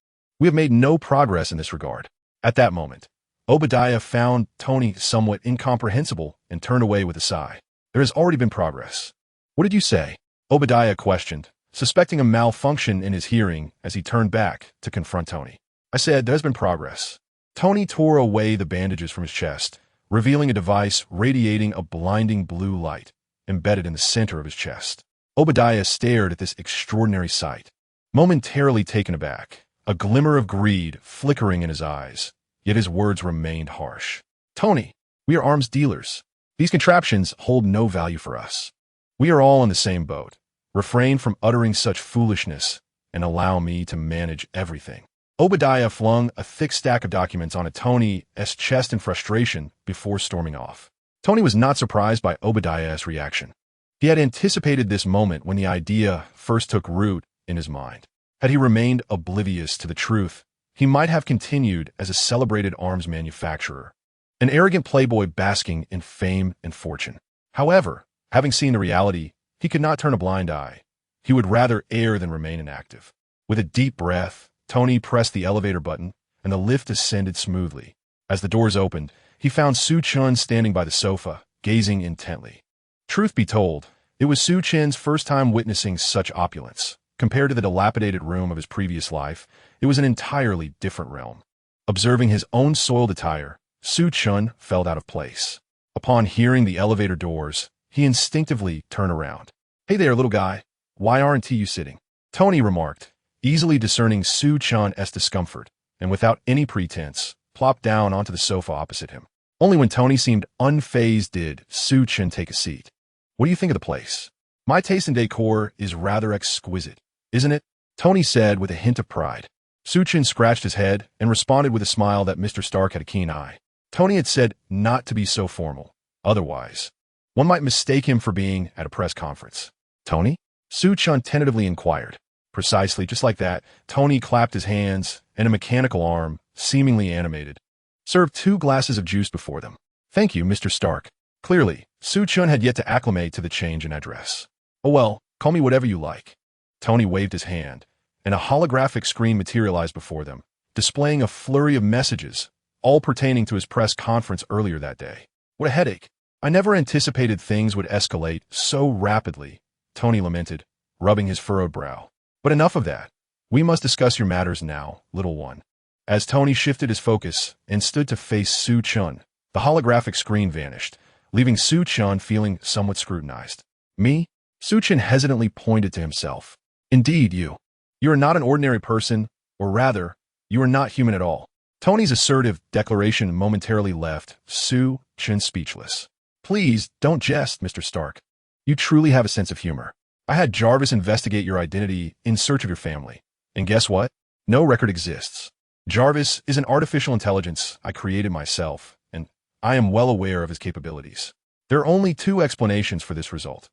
We have made no progress in this regard. At that moment, Obadiah found Tony somewhat incomprehensible and turned away with a sigh. There has already been progress. What did you say? Obadiah questioned, suspecting a malfunction in his hearing as he turned back to confront Tony. I said there has been progress. Tony tore away the bandages from his chest, revealing a device radiating a blinding blue light embedded in the center of his chest. Obadiah stared at this extraordinary sight, momentarily taken aback, a glimmer of greed flickering in his eyes, yet his words remained harsh. Tony, we are arms dealers. These contraptions hold no value for us. We are all in the same boat. Refrain from uttering such foolishness and allow me to manage everything. Obadiah flung a thick stack of documents onto Tony's chest in frustration before storming off. Tony was not surprised by Obadiah's reaction. He had anticipated this moment when the idea first took root in his mind. Had he remained oblivious to the truth, he might have continued as a celebrated arms manufacturer, an arrogant playboy basking in fame and fortune. However, having seen the reality, he could not turn a blind eye. He would rather err than remain inactive. With a deep breath, Tony pressed the elevator button, and the lift ascended smoothly. As the doors opened, he found Su Chen standing by the sofa, gazing intently. Truth be told, it was Su Chen's first time witnessing such opulence. Compared to the dilapidated room of his previous life, it was an entirely different realm. Observing his own soiled attire, Su Chen felt out of place. Upon hearing the elevator doors, he instinctively turned around. Hey there, little guy. Why aren't you sitting? Tony remarked, easily discerning Su Chen's discomfort, and without any pretense, plopped down onto the sofa opposite him. Only when Tony seemed unfazed did Su Chen take a seat. What do you think of the place? My taste in decor is rather exquisite, isn't it? Tony said with a hint of pride. Su Chen scratched his head and responded with a smile that Mr. Stark had a keen eye. Tony had said not to be so formal. Otherwise, one might mistake him for being at a press conference. Tony? Su Chen tentatively inquired. Precisely, just like that, Tony clapped his hands, and a mechanical arm, seemingly animated, served 2 glasses of juice before them. Thank you, Mr. Stark. Clearly, Su Chen had yet to acclimate to the change in address. Oh well, call me whatever you like. Tony waved his hand, and a holographic screen materialized before them, displaying a flurry of messages, all pertaining to his press conference earlier that day. What a headache. I never anticipated things would escalate so rapidly, Tony lamented, rubbing his furrowed brow. But enough of that. We must discuss your matters now, little one. As Tony shifted his focus and stood to face Su Chen, the holographic screen vanished, leaving Su Chen feeling somewhat scrutinized. Me? Su Chen hesitantly pointed to himself. Indeed, you. You are not an ordinary person, or rather, you are not human at all. Tony's assertive declaration momentarily left Su Chen speechless. Please, don't jest, Mr. Stark. You truly have a sense of humor. I had Jarvis investigate your identity in search of your family. And guess what? No record exists. Jarvis is an artificial intelligence I created myself, and I am well aware of his capabilities. There are only 2 explanations for this result.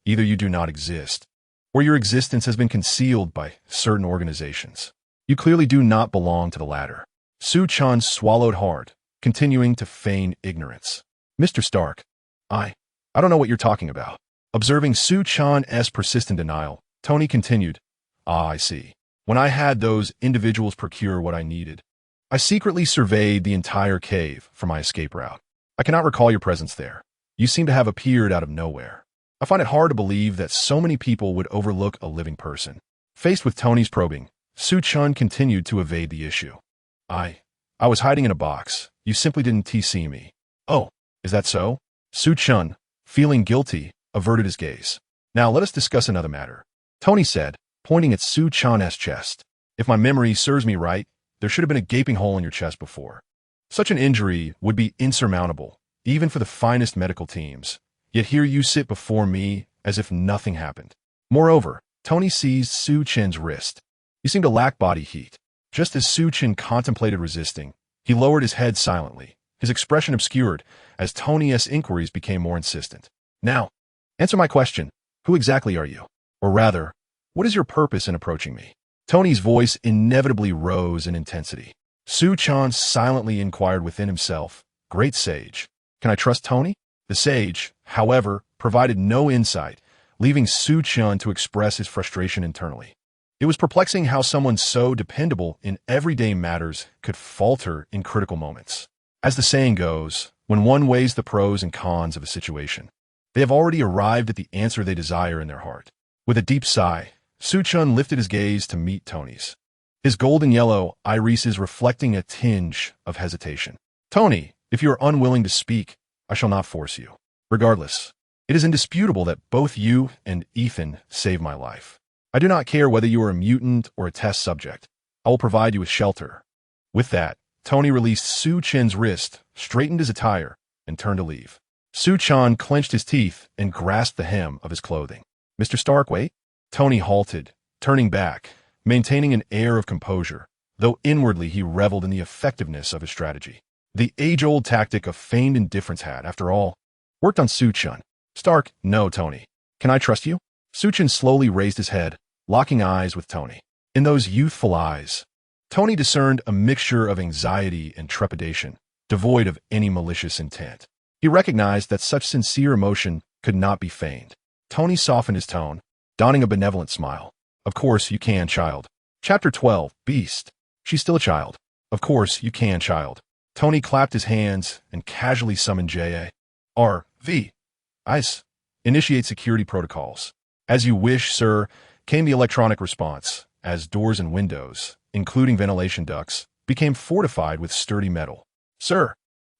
Either you do not exist, or your existence has been concealed by certain organizations. You clearly do not belong to the latter. Su Chen swallowed hard, continuing to feign ignorance. Mr. Stark, I don't know what you're talking about. Observing Su Chen's persistent denial, Tony continued, I see. When I had those individuals procure what I needed, I secretly surveyed the entire cave for my escape route. I cannot recall your presence there. You seem to have appeared out of nowhere. I find it hard to believe that so many people would overlook a living person. Faced with Tony's probing, Su Chen continued to evade the issue. I was hiding in a box. You simply didn't TC me. Oh, is that so? Su Chen, feeling guilty, averted his gaze. Now let us discuss another matter, Tony said, pointing at Su Chen's chest. If my memory serves me right, there should have been a gaping hole in your chest before. Such an injury would be insurmountable, even for the finest medical teams. Yet here you sit before me as if nothing happened. Moreover, Tony seized Su Chen's wrist. He seemed to lack body heat. Just as Su Chen contemplated resisting, he lowered his head silently, his expression obscured as Tony's inquiries became more insistent. Now, answer my question. Who exactly are you? Or rather, what is your purpose in approaching me? Tony's voice inevitably rose in intensity. Su Chen silently inquired within himself, Great sage, can I trust Tony? The sage, however, provided no insight, leaving Su Chen to express his frustration internally. It was perplexing how someone so dependable in everyday matters could falter in critical moments. As the saying goes, when one weighs the pros and cons of a situation, they have already arrived at the answer they desire in their heart. With a deep sigh, Su Chen lifted his gaze to meet Tony's. His golden-yellow irises reflecting a tinge of hesitation. Tony, if you are unwilling to speak, I shall not force you. Regardless, it is indisputable that both you and Ethan saved my life. I do not care whether you are a mutant or a test subject. I will provide you with shelter. With that, Tony released Su Chen's wrist, straightened his attire, and turned to leave. Su Chen clenched his teeth and grasped the hem of his clothing. Mr. Stark, wait. Tony halted, turning back, maintaining an air of composure, though inwardly he reveled in the effectiveness of his strategy. The age-old tactic of feigned indifference had, after all, worked on Su Chen. Stark, no, Tony. Can I trust you? Su Chen slowly raised his head, locking eyes with Tony. In those youthful eyes, Tony discerned a mixture of anxiety and trepidation, devoid of any malicious intent. He recognized that such sincere emotion could not be feigned. Tony softened his tone, donning a benevolent smile. Of course you can, child. Chapter 12, Beast. She's still a child. Of course you can, child. Tony clapped his hands and casually summoned J.A.R.V. ICE. Initiate security protocols. As you wish, sir, came the electronic response, as doors and windows, including ventilation ducts, became fortified with sturdy metal. Sir,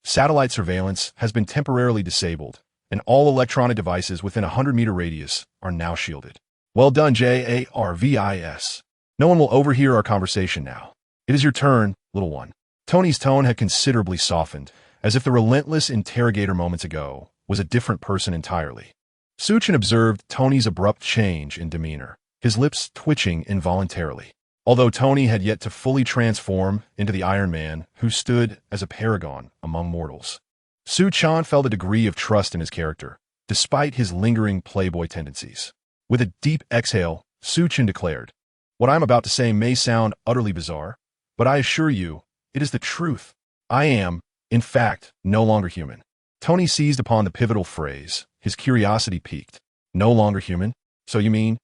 satellite surveillance has been temporarily disabled, and all electronic devices within a 100-meter radius are now shielded. Well done, JARVIS. No one will overhear our conversation now. It is your turn, little one. Tony's tone had considerably softened, as if the relentless interrogator moments ago was a different person entirely. Su Chen observed Tony's abrupt change in demeanor, his lips twitching involuntarily. Although Tony had yet to fully transform into the Iron Man who stood as a paragon among mortals, Su Chen felt a degree of trust in his character, despite his lingering playboy tendencies. With a deep exhale, Su Chen declared, What I am about to say may sound utterly bizarre, but I assure you, it is the truth. I am, in fact, no longer human. Tony seized upon the pivotal phrase, his curiosity piqued. No longer human? So you mean?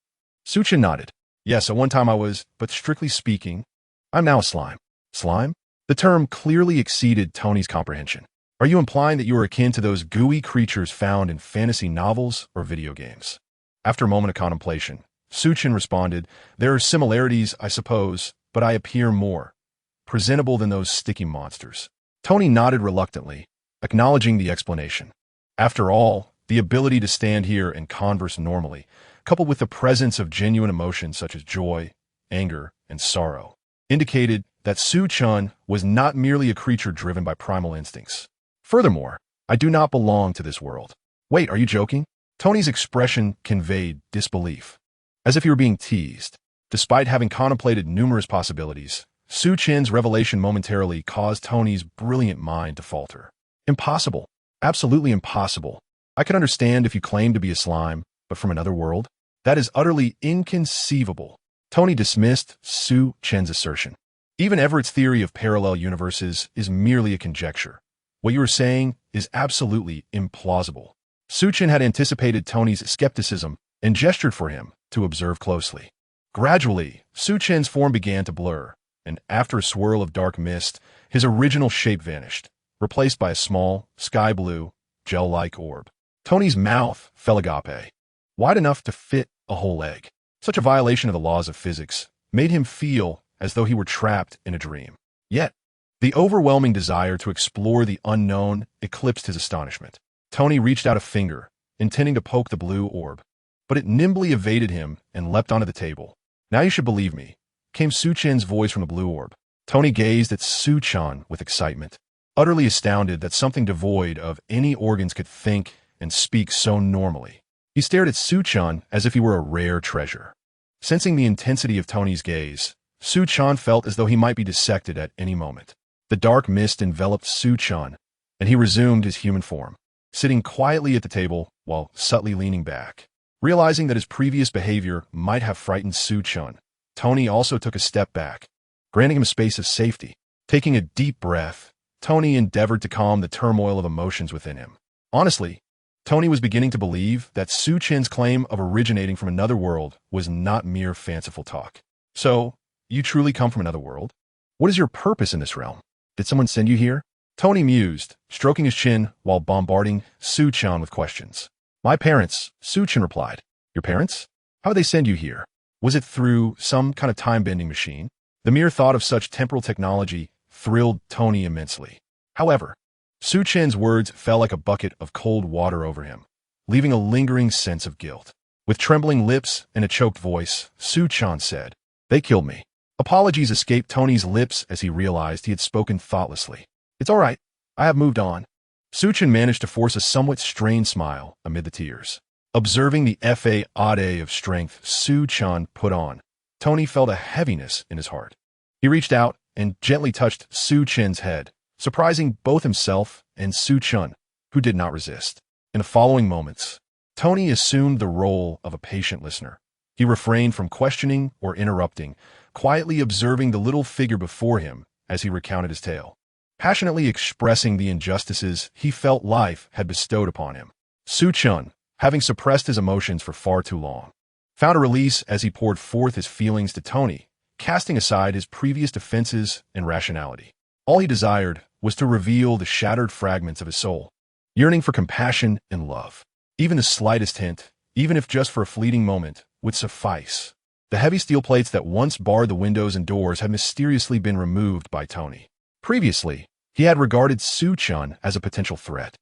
Su Chen nodded. Yes, at one time I was, but strictly speaking, I'm now a slime. Slime? The term clearly exceeded Tony's comprehension. Are you implying that you are akin to those gooey creatures found in fantasy novels or video games? After a moment of contemplation, Su Chen responded, There are similarities, I suppose, but I appear more presentable than those sticky monsters. Tony nodded reluctantly, acknowledging the explanation. After all, the ability to stand here and converse normally, coupled with the presence of genuine emotions such as joy, anger, and sorrow, indicated that Su Chen was not merely a creature driven by primal instincts. Furthermore, I do not belong to this world. Wait, are you joking? Tony's expression conveyed disbelief, as if he were being teased. Despite having contemplated numerous possibilities, Su Chen's revelation momentarily caused Tony's brilliant mind to falter. Impossible. Absolutely impossible. I could understand if you claimed to be a slime, but from another world? That is utterly inconceivable. Tony dismissed Su Chen's assertion. Even Everett's theory of parallel universes is merely a conjecture. What you are saying is absolutely implausible. Su Chen had anticipated Tony's skepticism and gestured for him to observe closely. Gradually, Su Chen's form began to blur, and after a swirl of dark mist, his original shape vanished, replaced by a small, sky-blue, gel-like orb. Tony's mouth fell agape, wide enough to fit a whole egg. Such a violation of the laws of physics made him feel as though he were trapped in a dream. Yet, the overwhelming desire to explore the unknown eclipsed his astonishment. Tony reached out a finger, intending to poke the blue orb, but it nimbly evaded him and leapt onto the table. "Now you should believe me," came Su Chen's voice from the blue orb. Tony gazed at Su Chen with excitement, utterly astounded that something devoid of any organs could think and speak so normally. He stared at Su Chen as if he were a rare treasure. Sensing the intensity of Tony's gaze, Su Chen felt as though he might be dissected at any moment. The dark mist enveloped Su Chen, and he resumed his human form, sitting quietly at the table while subtly leaning back. Realizing that his previous behavior might have frightened Su Chen, Tony also took a step back, granting him a space of safety. Taking a deep breath, Tony endeavored to calm the turmoil of emotions within him. Honestly, Tony was beginning to believe that Su Chen's claim of originating from another world was not mere fanciful talk. "So, you truly come from another world? What is your purpose in this realm? Did someone send you here?" Tony mused, stroking his chin while bombarding Su Chen with questions. "My parents," Su Chen replied. "Your parents? How did they send you here? Was it through some kind of time-bending machine?" The mere thought of such temporal technology thrilled Tony immensely. However, Su Chen's words fell like a bucket of cold water over him, leaving a lingering sense of guilt. With trembling lips and a choked voice, Su Chen said, "They killed me." Apologies escaped Tony's lips as he realized he had spoken thoughtlessly. "It's all right. I have moved on." Su Chen managed to force a somewhat strained smile amid the tears. Observing the facade of strength Su Chen put on, Tony felt a heaviness in his heart. He reached out and gently touched Su Chen's head, surprising both himself and Su Chen, who did not resist. In the following moments, Tony assumed the role of a patient listener. He refrained from questioning or interrupting, quietly observing the little figure before him as he recounted his tale, passionately expressing the injustices he felt life had bestowed upon him. Su Chen, having suppressed his emotions for far too long, found a release as he poured forth his feelings to Tony, casting aside his previous defenses and rationality. All he desired was to reveal the shattered fragments of his soul, yearning for compassion and love. Even the slightest hint, even if just for a fleeting moment, would suffice. The heavy steel plates that once barred the windows and doors had mysteriously been removed by Tony. Previously, he had regarded Su Chen as a potential threat.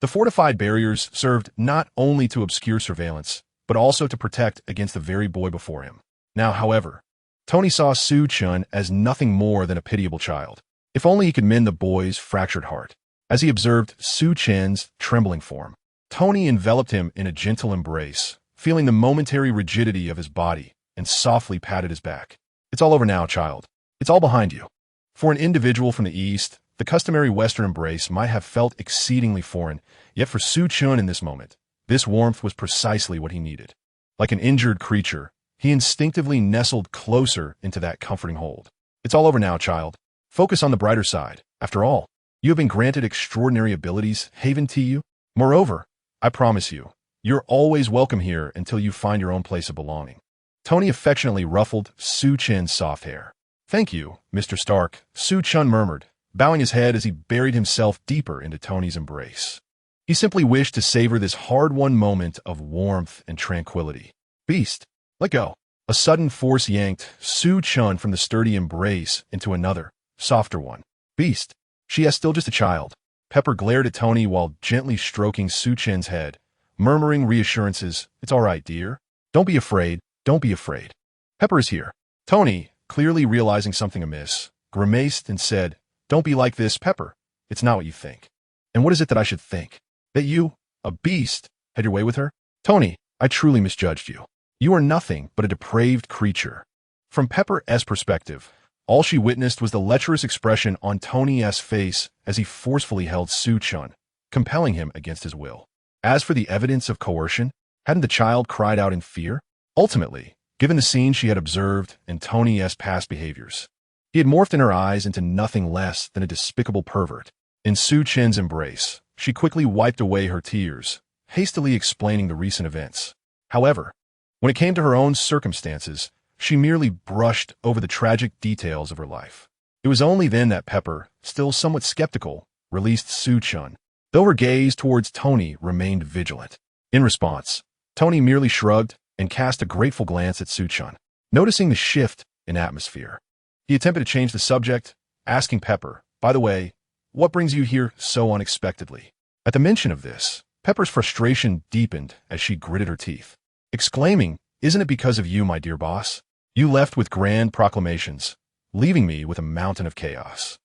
The fortified barriers served not only to obscure surveillance, but also to protect against the very boy before him. Now, however, Tony saw Su Chen as nothing more than a pitiable child. If only he could mend the boy's fractured heart. As he observed Su Chen's trembling form, Tony enveloped him in a gentle embrace, feeling the momentary rigidity of his body, and softly patted his back. "It's all over now, child. It's all behind you." For an individual from the East, the customary Western embrace might have felt exceedingly foreign, yet for Su Chen in this moment, this warmth was precisely what he needed. Like an injured creature, he instinctively nestled closer into that comforting hold. "It's all over now, child. Focus on the brighter side. After all, you have been granted extraordinary abilities haven to you. Moreover, I promise you, you're always welcome here until you find your own place of belonging." Tony affectionately ruffled Su Chen's soft hair. "Thank you, Mr. Stark," Su Chen murmured, bowing his head as he buried himself deeper into Tony's embrace. He simply wished to savor this hard-won moment of warmth and tranquility. "Beast, let go." A sudden force yanked Su Chen from the sturdy embrace into another, softer one. "Beast, she is still just a child." Pepper glared at Tony while gently stroking Su Chen's head, murmuring reassurances. "It's all right, dear. Don't be afraid. Don't be afraid. Pepper is here." Tony, clearly realizing something amiss, grimaced and said, "Don't be like this, Pepper. It's not what you think." "And what is it that I should think? That you, a beast, had your way with her?" "Tony, I truly misjudged you. You are nothing but a depraved creature." From Pepper's perspective, all she witnessed was the lecherous expression on Tony's face as he forcefully held Su Chen, compelling him against his will. As for the evidence of coercion, hadn't the child cried out in fear? Ultimately, given the scene she had observed and Tony's past behaviors, he had morphed in her eyes into nothing less than a despicable pervert. In Su Chen's embrace, she quickly wiped away her tears, hastily explaining the recent events. However, when it came to her own circumstances, she merely brushed over the tragic details of her life. It was only then that Pepper, still somewhat skeptical, released Su Chen. though her gaze towards Tony remained vigilant. In response, Tony merely shrugged and cast a grateful glance at Su Chen. Noticing the shift in atmosphere, he attempted to change the subject, asking Pepper, "By the way, what brings you here so unexpectedly?" At the mention of this, Pepper's frustration deepened as she gritted her teeth, exclaiming, "Isn't it because of you, my dear boss? You left with grand proclamations, leaving me with a mountain of chaos.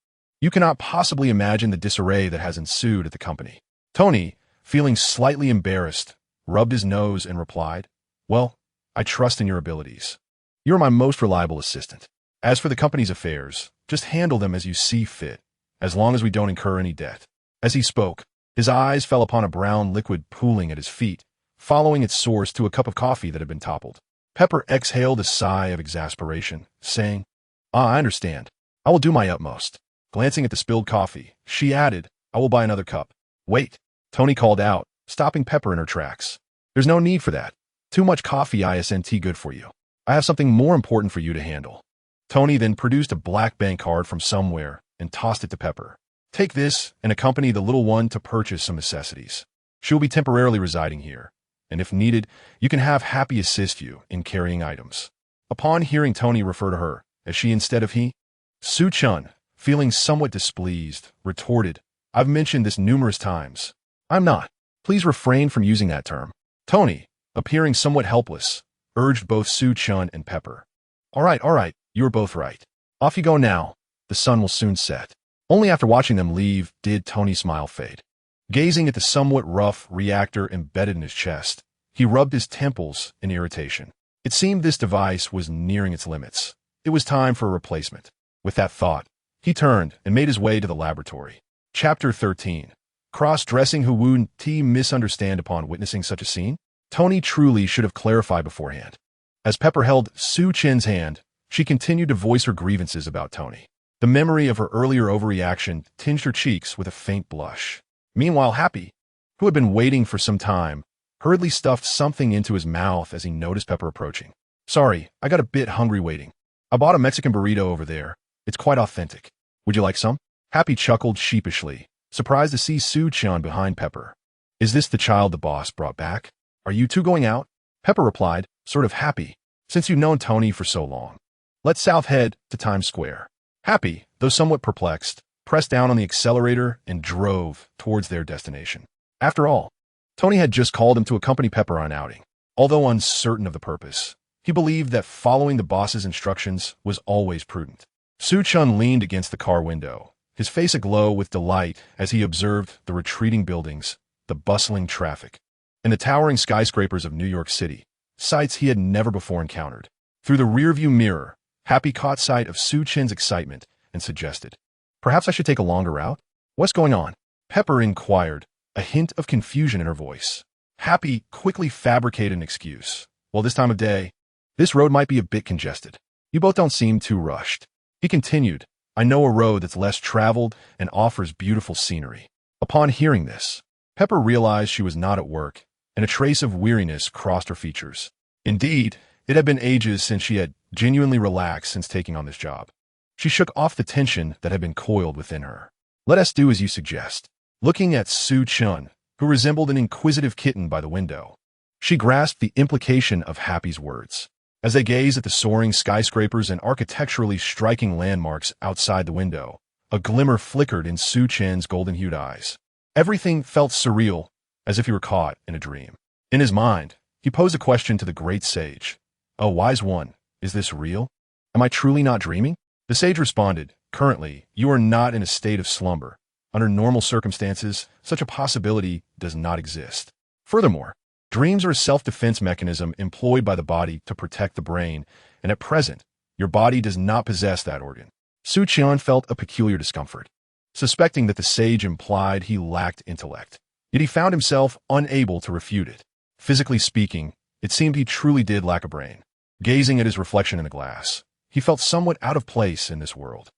You cannot possibly imagine the disarray that has ensued at the company." Tony, feeling slightly embarrassed, rubbed his nose and replied, "Well, I trust in your abilities. You are my most reliable assistant. As for the company's affairs, just handle them as you see fit, as long as we don't incur any debt." As he spoke, his eyes fell upon a brown liquid pooling at his feet, following its source to a cup of coffee that had been toppled. Pepper exhaled a sigh of exasperation, saying, "I understand. I will do my utmost." Glancing at the spilled coffee, she added, "I will buy another cup." "Wait," Tony called out, stopping Pepper in her tracks. "There's no need for that. Too much coffee isn't good for you. I have something more important for you to handle." Tony then produced a black bank card from somewhere and tossed it to Pepper. "Take this and accompany the little one to purchase some necessities. She will be temporarily residing here, and if needed, you can have Happy assist you in carrying items." Upon hearing Tony refer to her as she instead of he, Su Chen, feeling somewhat displeased, retorted, "I've mentioned this numerous times." "I'm not. Please refrain from using that term." Tony, appearing somewhat helpless, urged both Su Chen and Pepper. All right, you are both right. Off you go now. The sun will soon set." Only after watching them leave did Tony's smile fade. Gazing at the somewhat rough reactor embedded in his chest, he rubbed his temples in irritation. It seemed this device was nearing its limits. It was time for a replacement. With that thought, he turned and made his way to the laboratory. Chapter 13. Cross-dressing. Who would T misunderstand upon witnessing such a scene? Tony truly should have clarified beforehand. As Pepper held Su Chen's hand, she continued to voice her grievances about Tony. The memory of her earlier overreaction tinged her cheeks with a faint blush. Meanwhile, Happy, who had been waiting for some time, hurriedly stuffed something into his mouth as he noticed Pepper approaching. "Sorry, I got a bit hungry waiting. I bought a Mexican burrito over there. It's quite authentic. Would you like some?" Happy chuckled sheepishly, surprised to see Su Chen behind Pepper. "Is this the child the boss brought back? Are you two going out?" Pepper replied, sort of happy, "Since you've known Tony for so long. Let's south head to Times Square." Happy, though somewhat perplexed, pressed down on the accelerator and drove towards their destination. After all, Tony had just called him to accompany Pepper on an outing. Although uncertain of the purpose, he believed that following the boss's instructions was always prudent. Su Chen leaned against the car window, his face aglow with delight as he observed the retreating buildings, the bustling traffic, and the towering skyscrapers of New York City, sights he had never before encountered. Through the rearview mirror, Happy caught sight of Su Chen's excitement and suggested, "Perhaps I should take a longer route?" "What's going on?" Pepper inquired, a hint of confusion in her voice. Happy quickly fabricated an excuse. "Well, this time of day, this road might be a bit congested. You both don't seem too rushed." He continued, "I know a road that's less traveled and offers beautiful scenery." Upon hearing this, Pepper realized she was not at work, and a trace of weariness crossed her features. Indeed, it had been ages since she had genuinely relaxed since taking on this job. She shook off the tension that had been coiled within her. "Let us do as you suggest." Looking at Su Chen, who resembled an inquisitive kitten by the window, she grasped the implication of Happy's words. As they gazed at the soaring skyscrapers and architecturally striking landmarks outside the window, a glimmer flickered in Su Chen's golden-hued eyes. Everything felt surreal, as if he were caught in a dream. In his mind, he posed a question to the great sage. "Oh, wise one, is this real? Am I truly not dreaming?" The sage responded, "Currently, you are not in a state of slumber. Under normal circumstances, such a possibility does not exist. Furthermore, dreams are a self-defense mechanism employed by the body to protect the brain, and at present, your body does not possess that organ." Su Chen felt a peculiar discomfort, suspecting that the sage implied he lacked intellect. Yet he found himself unable to refute it. Physically speaking, it seemed he truly did lack a brain. Gazing at his reflection in the glass, he felt somewhat out of place in this world.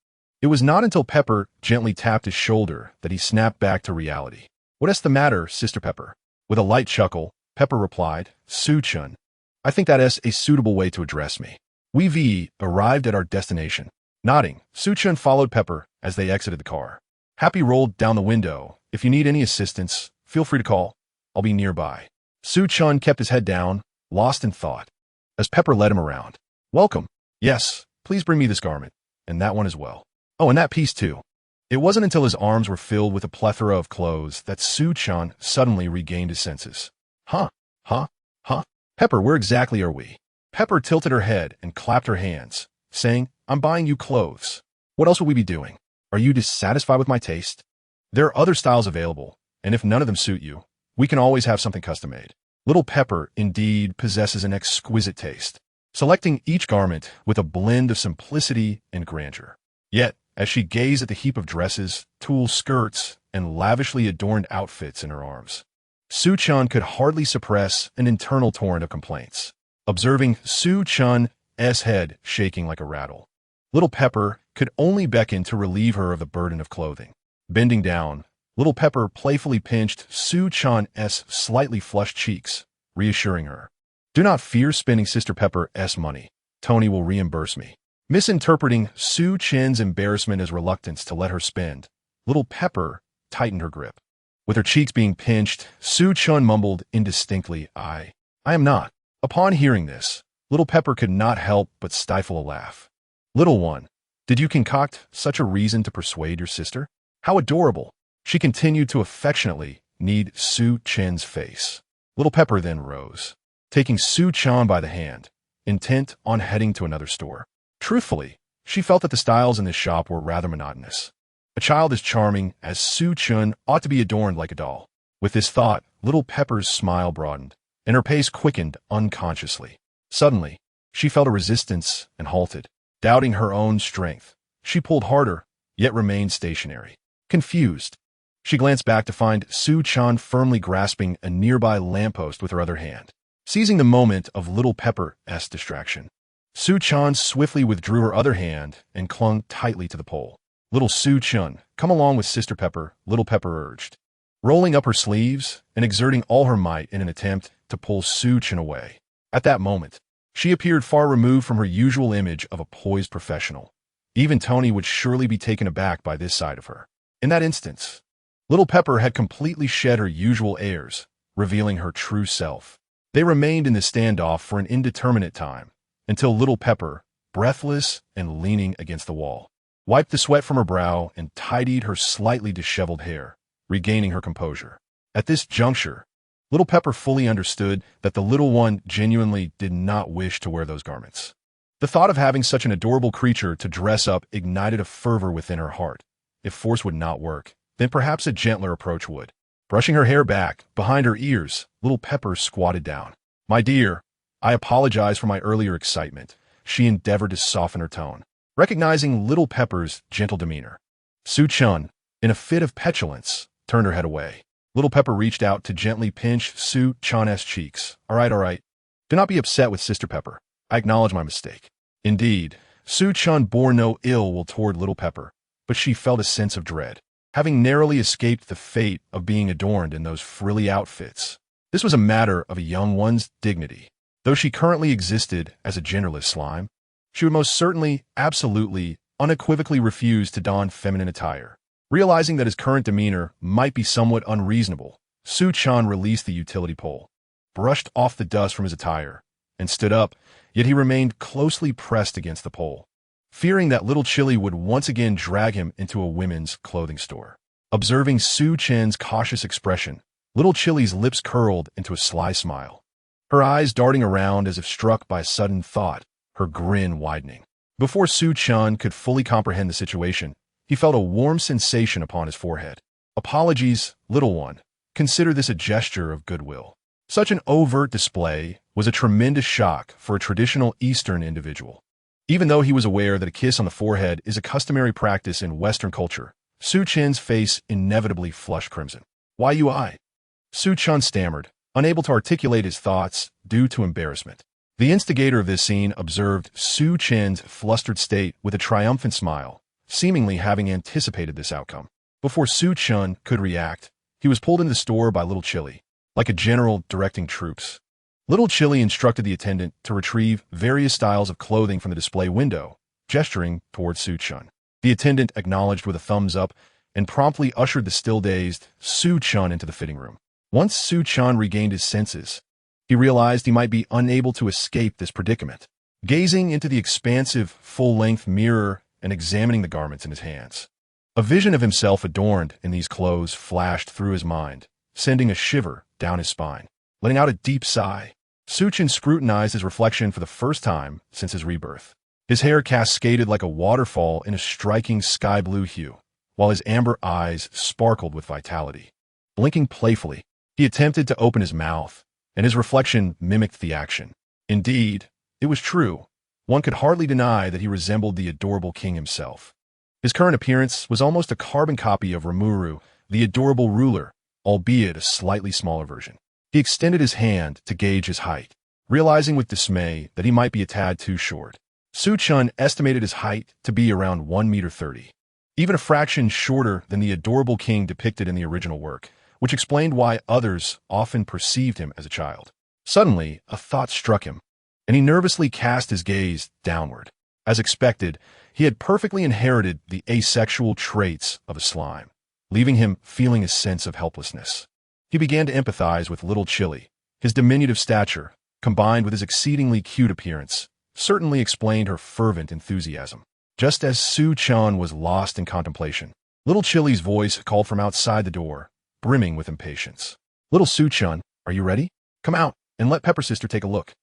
It was not until Pepper gently tapped his shoulder that he snapped back to reality. "What's the matter, Sister Pepper?" With a light chuckle, Pepper replied, "Su Chen, I think that is a suitable way to address me." We've arrived at our destination. Nodding, Su Chen followed Pepper as they exited the car. Happy rolled down the window If you need any assistance, feel free to call. I'll be nearby. Su Chen kept his head down, lost in thought, as Pepper led him around. Welcome. Yes, please bring me this garment, and that one as well. Oh, and that piece too. It wasn't until his arms were filled with a plethora of clothes that Su Chen suddenly regained his senses. Huh? Pepper, where exactly are we? Pepper tilted her head and clapped her hands, saying, I'm buying you clothes. What else would we be doing? Are you dissatisfied with my taste? There are other styles available, and if none of them suit you, we can always have something custom-made. Little Pepper, indeed, possesses an exquisite taste, selecting each garment with a blend of simplicity and grandeur. Yet, as she gazed at the heap of dresses, tulle skirts, and lavishly adorned outfits in her arms, Su Chen could hardly suppress an internal torrent of complaints. Observing Su Chen's head shaking like a rattle, Little Pepper could only beckon to relieve her of the burden of clothing. Bending down, Little Pepper playfully pinched Su Chen's slightly flushed cheeks, reassuring her. Do not fear spending Sister Pepper's money. Tony will reimburse me. Misinterpreting Su Chen's embarrassment as reluctance to let her spend, Little Pepper tightened her grip. With her cheeks being pinched, Su Chen mumbled indistinctly, I am not. Upon hearing this, Little Pepper could not help but stifle a laugh. Little one, did you concoct such a reason to persuade your sister? How adorable! She continued to affectionately knead Su Chen's face. Little Pepper then rose, taking Su Chen by the hand, intent on heading to another store. Truthfully, she felt that the styles in this shop were rather monotonous. A child as charming as Su Chen ought to be adorned like a doll. With this thought, Little Pepper's smile broadened, and her pace quickened unconsciously. Suddenly, she felt a resistance and halted. Doubting her own strength, she pulled harder, yet remained stationary. Confused, she glanced back to find Su Chen firmly grasping a nearby lamppost with her other hand. Seizing the moment of Little Pepper's distraction, Su Chen swiftly withdrew her other hand and clung tightly to the pole. Little Su Chen, come along with Sister Pepper, Little Pepper urged, rolling up her sleeves and exerting all her might in an attempt to pull Su Chen away. At that moment, she appeared far removed from her usual image of a poised professional. Even Tony would surely be taken aback by this side of her. In that instance, Little Pepper had completely shed her usual airs, revealing her true self. They remained in the standoff for an indeterminate time, until Little Pepper, breathless and leaning against the wall, wiped the sweat from her brow and tidied her slightly disheveled hair, regaining her composure. At this juncture, Little Pepper fully understood that the little one genuinely did not wish to wear those garments. The thought of having such an adorable creature to dress up ignited a fervor within her heart. If force would not work, then perhaps a gentler approach would. Brushing her hair back, behind her ears, Little Pepper squatted down. My dear, I apologize for my earlier excitement. She endeavored to soften her tone, recognizing Little Pepper's gentle demeanor. Su Chen, in a fit of petulance, turned her head away. Little Pepper reached out to gently pinch Su Chen's cheeks. All right. Do not be upset with Sister Pepper. I acknowledge my mistake. Indeed, Su Chen bore no ill will toward Little Pepper, but she felt a sense of dread, having narrowly escaped the fate of being adorned in those frilly outfits. This was a matter of a young one's dignity. Though she currently existed as a genderless slime, she would most certainly, absolutely, unequivocally refuse to don feminine attire. Realizing that his current demeanor might be somewhat unreasonable, Su Chen released the utility pole, brushed off the dust from his attire, and stood up, yet he remained closely pressed against the pole, fearing that Little Chili would once again drag him into a women's clothing store. Observing Su Chen's cautious expression, Little Chili's lips curled into a sly smile, her eyes darting around as if struck by a sudden thought, her grin widening. Before Su Chen could fully comprehend the situation, he felt a warm sensation upon his forehead. Apologies, little one. Consider this a gesture of goodwill. Such an overt display was a tremendous shock for a traditional Eastern individual. Even though he was aware that a kiss on the forehead is a customary practice in Western culture, Su Chen's face inevitably flushed crimson. Why you I? Su Chen stammered, unable to articulate his thoughts due to embarrassment. The instigator of this scene observed Su Chen's flustered state with a triumphant smile, seemingly having anticipated this outcome. Before Su Chen could react, he was pulled into the store by Little Chili, like a general directing troops. Little Chili instructed the attendant to retrieve various styles of clothing from the display window, gesturing towards Su Chen. The attendant acknowledged with a thumbs up and promptly ushered the still-dazed Su Chen into the fitting room. Once Su Chen regained his senses, he realized he might be unable to escape this predicament. Gazing into the expansive, full-length mirror and examining the garments in his hands, a vision of himself adorned in these clothes flashed through his mind, sending a shiver down his spine. Letting out a deep sigh, Su Chen scrutinized his reflection for the first time since his rebirth. His hair cascaded like a waterfall in a striking sky-blue hue, while his amber eyes sparkled with vitality. Blinking playfully, he attempted to open his mouth, and his reflection mimicked the action. Indeed, it was true. One could hardly deny that he resembled the adorable king himself. His current appearance was almost a carbon copy of Rimuru, the adorable ruler, albeit a slightly smaller version. He extended his hand to gauge his height, realizing with dismay that he might be a tad too short. Su Chen estimated his height to be around 1.30 meters, even a fraction shorter than the adorable king depicted in the original work, which explained why others often perceived him as a child. Suddenly, a thought struck him, and he nervously cast his gaze downward. As expected, he had perfectly inherited the asexual traits of a slime, leaving him feeling a sense of helplessness. He began to empathize with little Chili. His diminutive stature, combined with his exceedingly cute appearance, certainly explained her fervent enthusiasm. Just as Su Chen was lost in contemplation, little Chili's voice called from outside the door, brimming with impatience. "Little Su Chen, are you ready? Come out and let Pepper Sister take a look."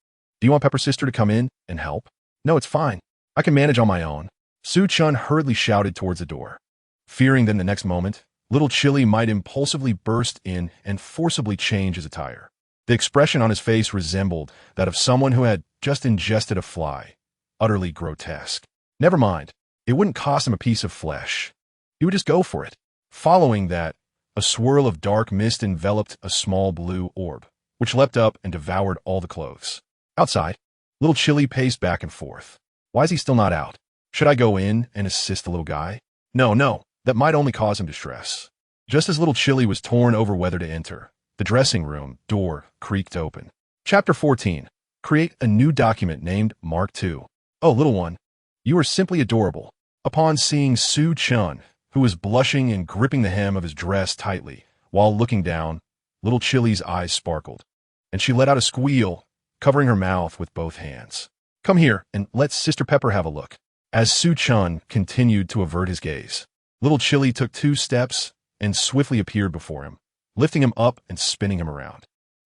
"Do you want Pepper Sister to come in and help?" "No, it's fine. I can manage on my own." Su Chen hurriedly shouted towards the door, fearing that in the next moment, little Chili might impulsively burst in and forcibly change his attire. The expression on his face resembled that of someone who had just ingested a fly, utterly grotesque. Never mind, it wouldn't cost him a piece of flesh. He would just go for it. Following that, a swirl of dark mist enveloped a small blue orb, which leapt up and devoured all the clothes. Outside, little Chili paced back and forth. Why is he still not out? Should I go in and assist the little guy? No, that might only cause him distress. Just as little Chili was torn over whether to enter, the dressing room door creaked open. Chapter 14. Create a new document named Mark II. "Oh, little one, you are simply adorable." Upon seeing Su Chen, who was blushing and gripping the hem of his dress tightly, while looking down, little Chili's eyes sparkled, and she let out a squeal, covering her mouth with both hands. "Come here and let Sister Pepper have a look." As Su Chen continued to avert his gaze, little Chili took 2 steps and swiftly appeared before him, lifting him up and spinning him around.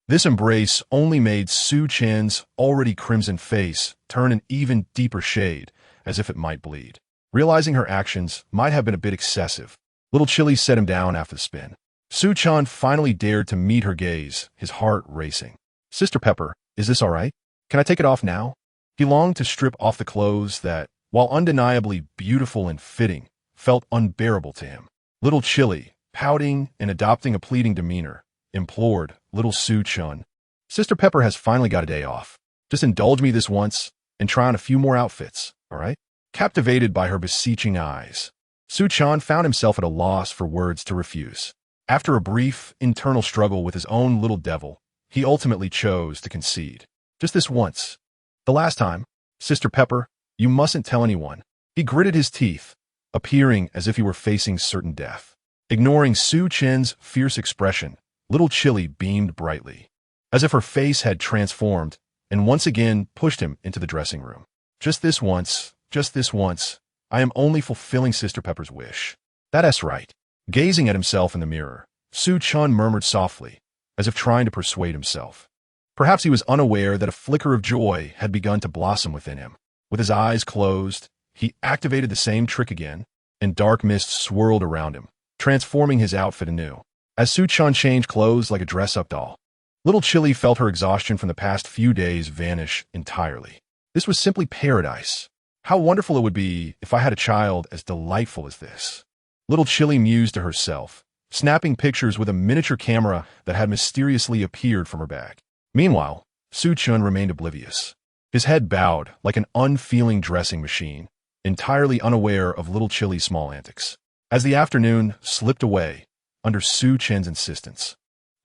This embrace only made Su Chen's already crimson face turn an even deeper shade, as if it might bleed. Realizing her actions might have been a bit excessive, little Chili set him down after the spin. Su Chen finally dared to meet her gaze, his heart racing. "Sister Pepper, is this all right? Can I take it off now?" He longed to strip off the clothes that, while undeniably beautiful and fitting, felt unbearable to him. Little Chili, pouting and adopting a pleading demeanor, implored little Su Chen. "Sister Pepper has finally got a day off. Just indulge me this once and try on a few more outfits, all right?" Captivated by her beseeching eyes, Su Chen found himself at a loss for words to refuse. After a brief, internal struggle with his own little devil, he ultimately chose to concede. "Just this once. The last time, Sister Pepper, you mustn't tell anyone." He gritted his teeth, appearing as if he were facing certain death. Ignoring Su Chen's fierce expression, little Chili beamed brightly, as if her face had transformed, and once again pushed him into the dressing room. Just this once, I am only fulfilling Sister Pepper's wish." "That's right." Gazing at himself in the mirror, Su Chen murmured softly, as if trying to persuade himself. Perhaps he was unaware that a flicker of joy had begun to blossom within him. With his eyes closed, he activated the same trick again, and dark mist swirled around him, transforming his outfit anew. As Su Chen changed clothes like a dress-up doll, little Chili felt her exhaustion from the past few days vanish entirely. This was simply paradise. How wonderful it would be if I had a child as delightful as this. Little Chili mused to herself, snapping pictures with a miniature camera that had mysteriously appeared from her bag. Meanwhile, Su Chen remained oblivious, his head bowed like an unfeeling dressing machine, entirely unaware of little Chili's small antics. As the afternoon slipped away, under Su Chen's insistence,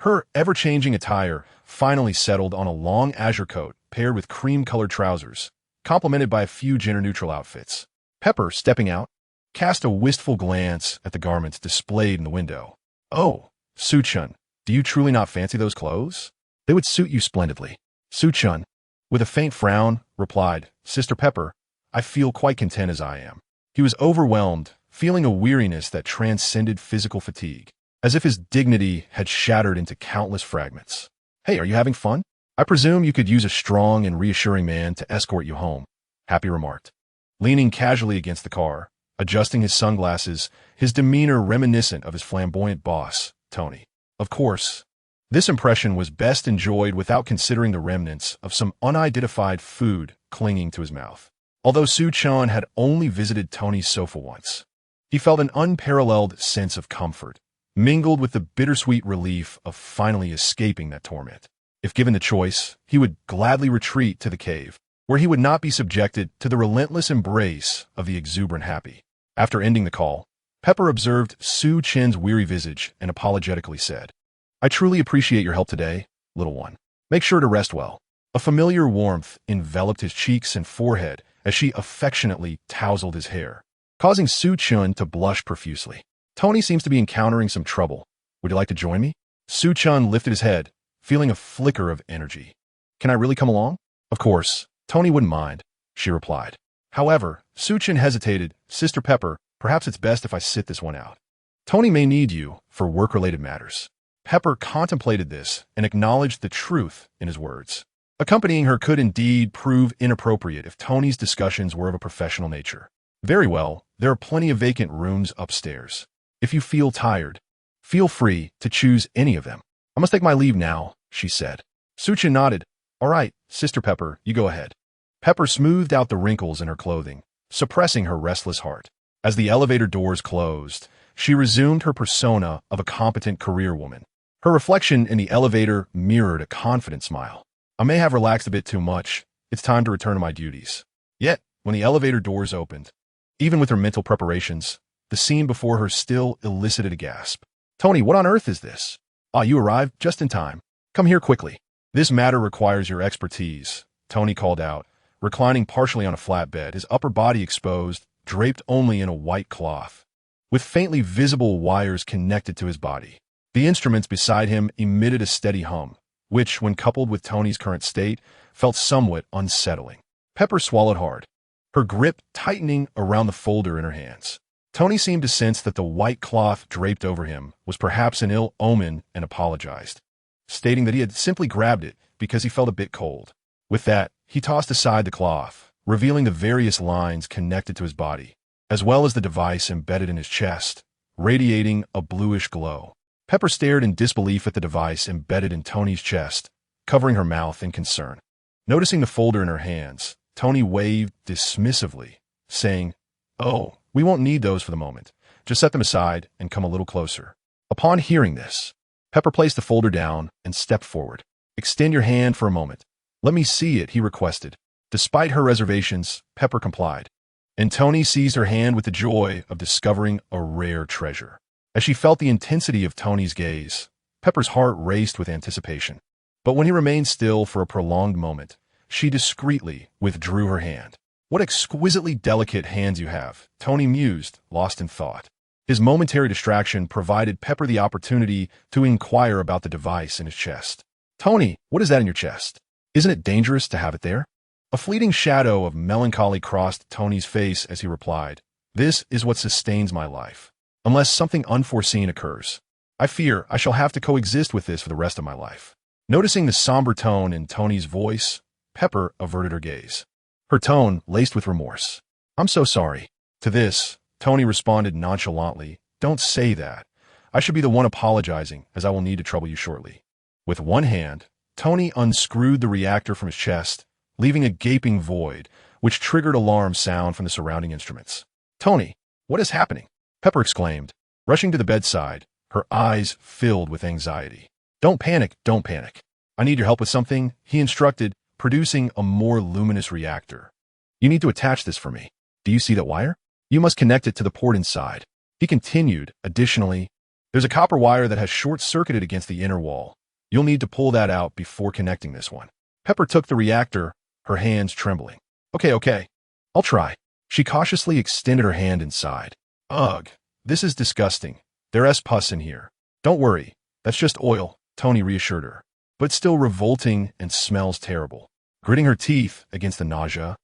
her ever-changing attire finally settled on a long azure coat paired with cream-colored trousers, complemented by a few gender-neutral outfits. Pepper, stepping out, cast a wistful glance at the garments displayed in the window. "Oh, Su Chen, do you truly not fancy those clothes? They would suit you splendidly." Su Chen, with a faint frown, replied, "Sister Pepper, I feel quite content as I am." He was overwhelmed, feeling a weariness that transcended physical fatigue, as if his dignity had shattered into countless fragments. "Hey, are you having fun? I presume you could use a strong and reassuring man to escort you home," Happy remarked. Leaning casually against the car, adjusting his sunglasses, his demeanor reminiscent of his flamboyant boss, Tony. Of course, this impression was best enjoyed without considering the remnants of some unidentified food clinging to his mouth. Although Su Chen had only visited Tony's sofa once, he felt an unparalleled sense of comfort, mingled with the bittersweet relief of finally escaping that torment. If given the choice, he would gladly retreat to the cave, where he would not be subjected to the relentless embrace of the exuberant Happy. After ending the call, Pepper observed Su Chen's weary visage and apologetically said, "I truly appreciate your help today, little one. Make sure to rest well." A familiar warmth enveloped his cheeks and forehead as she affectionately tousled his hair, causing Su Chen to blush profusely. "Tony seems to be encountering some trouble. Would you like to join me?" Su Chen lifted his head, feeling a flicker of energy. "Can I really come along?" "Of course, Tony wouldn't mind," she replied. However, Su Chen hesitated. "Sister Pepper, perhaps it's best if I sit this one out. Tony may need you for work-related matters." Pepper contemplated this and acknowledged the truth in his words. Accompanying her could indeed prove inappropriate if Tony's discussions were of a professional nature. "Very well, there are plenty of vacant rooms upstairs. If you feel tired, feel free to choose any of them." "I must take my leave now," she said. Su Chen nodded. "All right, Sister Pepper, you go ahead." Pepper smoothed out the wrinkles in her clothing, suppressing her restless heart. As the elevator doors closed, she resumed her persona of a competent career woman. Her reflection in the elevator mirrored a confident smile. "I may have relaxed a bit too much. It's time to return to my duties." Yet, when the elevator doors opened, even with her mental preparations, the scene before her still elicited a gasp. "Tony, what on earth is this? Ah, you arrived just in time. Come here quickly. This matter requires your expertise," Tony called out, reclining partially on a flatbed, his upper body exposed, draped only in a white cloth, with faintly visible wires connected to his body. The instruments beside him emitted a steady hum, which, when coupled with Tony's current state, felt somewhat unsettling. Pepper swallowed hard, her grip tightening around the folder in her hands. Tony seemed to sense that the white cloth draped over him was perhaps an ill omen and apologized, stating that he had simply grabbed it because he felt a bit cold. With that, he tossed aside the cloth, revealing the various lines connected to his body, as well as the device embedded in his chest, radiating a bluish glow. Pepper stared in disbelief at the device embedded in Tony's chest, covering her mouth in concern. Noticing the folder in her hands, Tony waved dismissively, saying, "Oh, we won't need those for the moment. Just set them aside and come a little closer." Upon hearing this, Pepper placed the folder down and stepped forward. "Extend your hand for a moment. Let me see it," he requested. Despite her reservations, Pepper complied, and Tony seized her hand with the joy of discovering a rare treasure. As she felt the intensity of Tony's gaze, Pepper's heart raced with anticipation. But when he remained still for a prolonged moment, she discreetly withdrew her hand. "What exquisitely delicate hands you have," Tony mused, lost in thought. His momentary distraction provided Pepper the opportunity to inquire about the device in his chest. "Tony, what is that in your chest? Isn't it dangerous to have it there?" A fleeting shadow of melancholy crossed Tony's face as he replied, "This is what sustains my life. Unless something unforeseen occurs, I fear I shall have to coexist with this for the rest of my life." Noticing the somber tone in Tony's voice, Pepper averted her gaze, her tone laced with remorse. "I'm so sorry." To this, Tony responded nonchalantly, "Don't say that. I should be the one apologizing, as I will need to trouble you shortly." With one hand, Tony unscrewed the reactor from his chest, leaving a gaping void, which triggered alarm sound from the surrounding instruments. "Tony, what is happening?" Pepper exclaimed, rushing to the bedside, her eyes filled with anxiety. Don't panic. I need your help with something," he instructed, producing a more luminous reactor. "You need to attach this for me. Do you see that wire? You must connect it to the port inside." He continued, "Additionally, there's a copper wire that has short-circuited against the inner wall. You'll need to pull that out before connecting this one." Pepper took the reactor, her hands trembling. Okay, I'll try." She cautiously extended her hand inside, Ugh, this is disgusting. There's pus in here. Don't worry, that's just oil, Tony reassured her. But still revolting and smells terrible. Gritting her teeth against the nausea,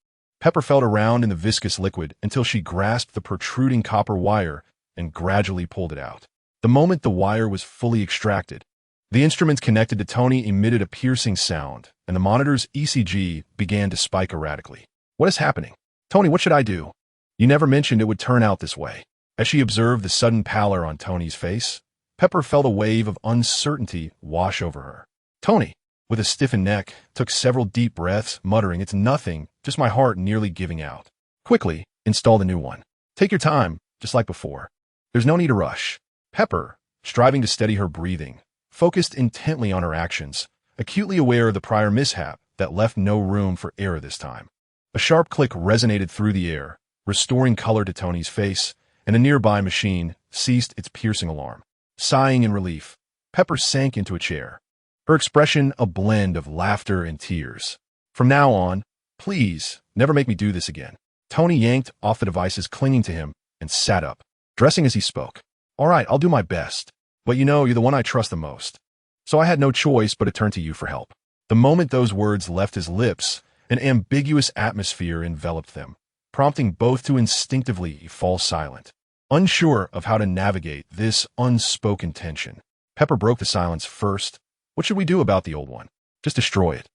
Pepper felt around in the viscous liquid until she grasped the protruding copper wire and gradually pulled it out. The moment the wire was fully extracted, the instruments connected to Tony emitted a piercing sound, and the monitor's ECG began to spike erratically. What is happening? Tony, what should I do? You never mentioned it would turn out this way. As she observed the sudden pallor on Tony's face, Pepper felt a wave of uncertainty wash over her. Tony, with a stiffened neck, took several deep breaths, muttering, "It's nothing, just my heart nearly giving out." Quickly, install the new one. Take your time, just like before. There's no need to rush. Pepper, striving to steady her breathing, focused intently on her actions, acutely aware of the prior mishap that left no room for error this time. A sharp click resonated through the air, restoring color to Tony's face, and a nearby machine ceased its piercing alarm. Sighing in relief, Pepper sank into a chair, her expression a blend of laughter and tears. From now on, please, never make me do this again. Tony yanked off the devices clinging to him and sat up, dressing as he spoke. All right, I'll do my best. But you know, you're the one I trust the most. So I had no choice but to turn to you for help. The moment those words left his lips, an ambiguous atmosphere enveloped them, prompting both to instinctively fall silent. Unsure of how to navigate this unspoken tension, Pepper broke the silence first. What should we do about the old one? Just destroy it.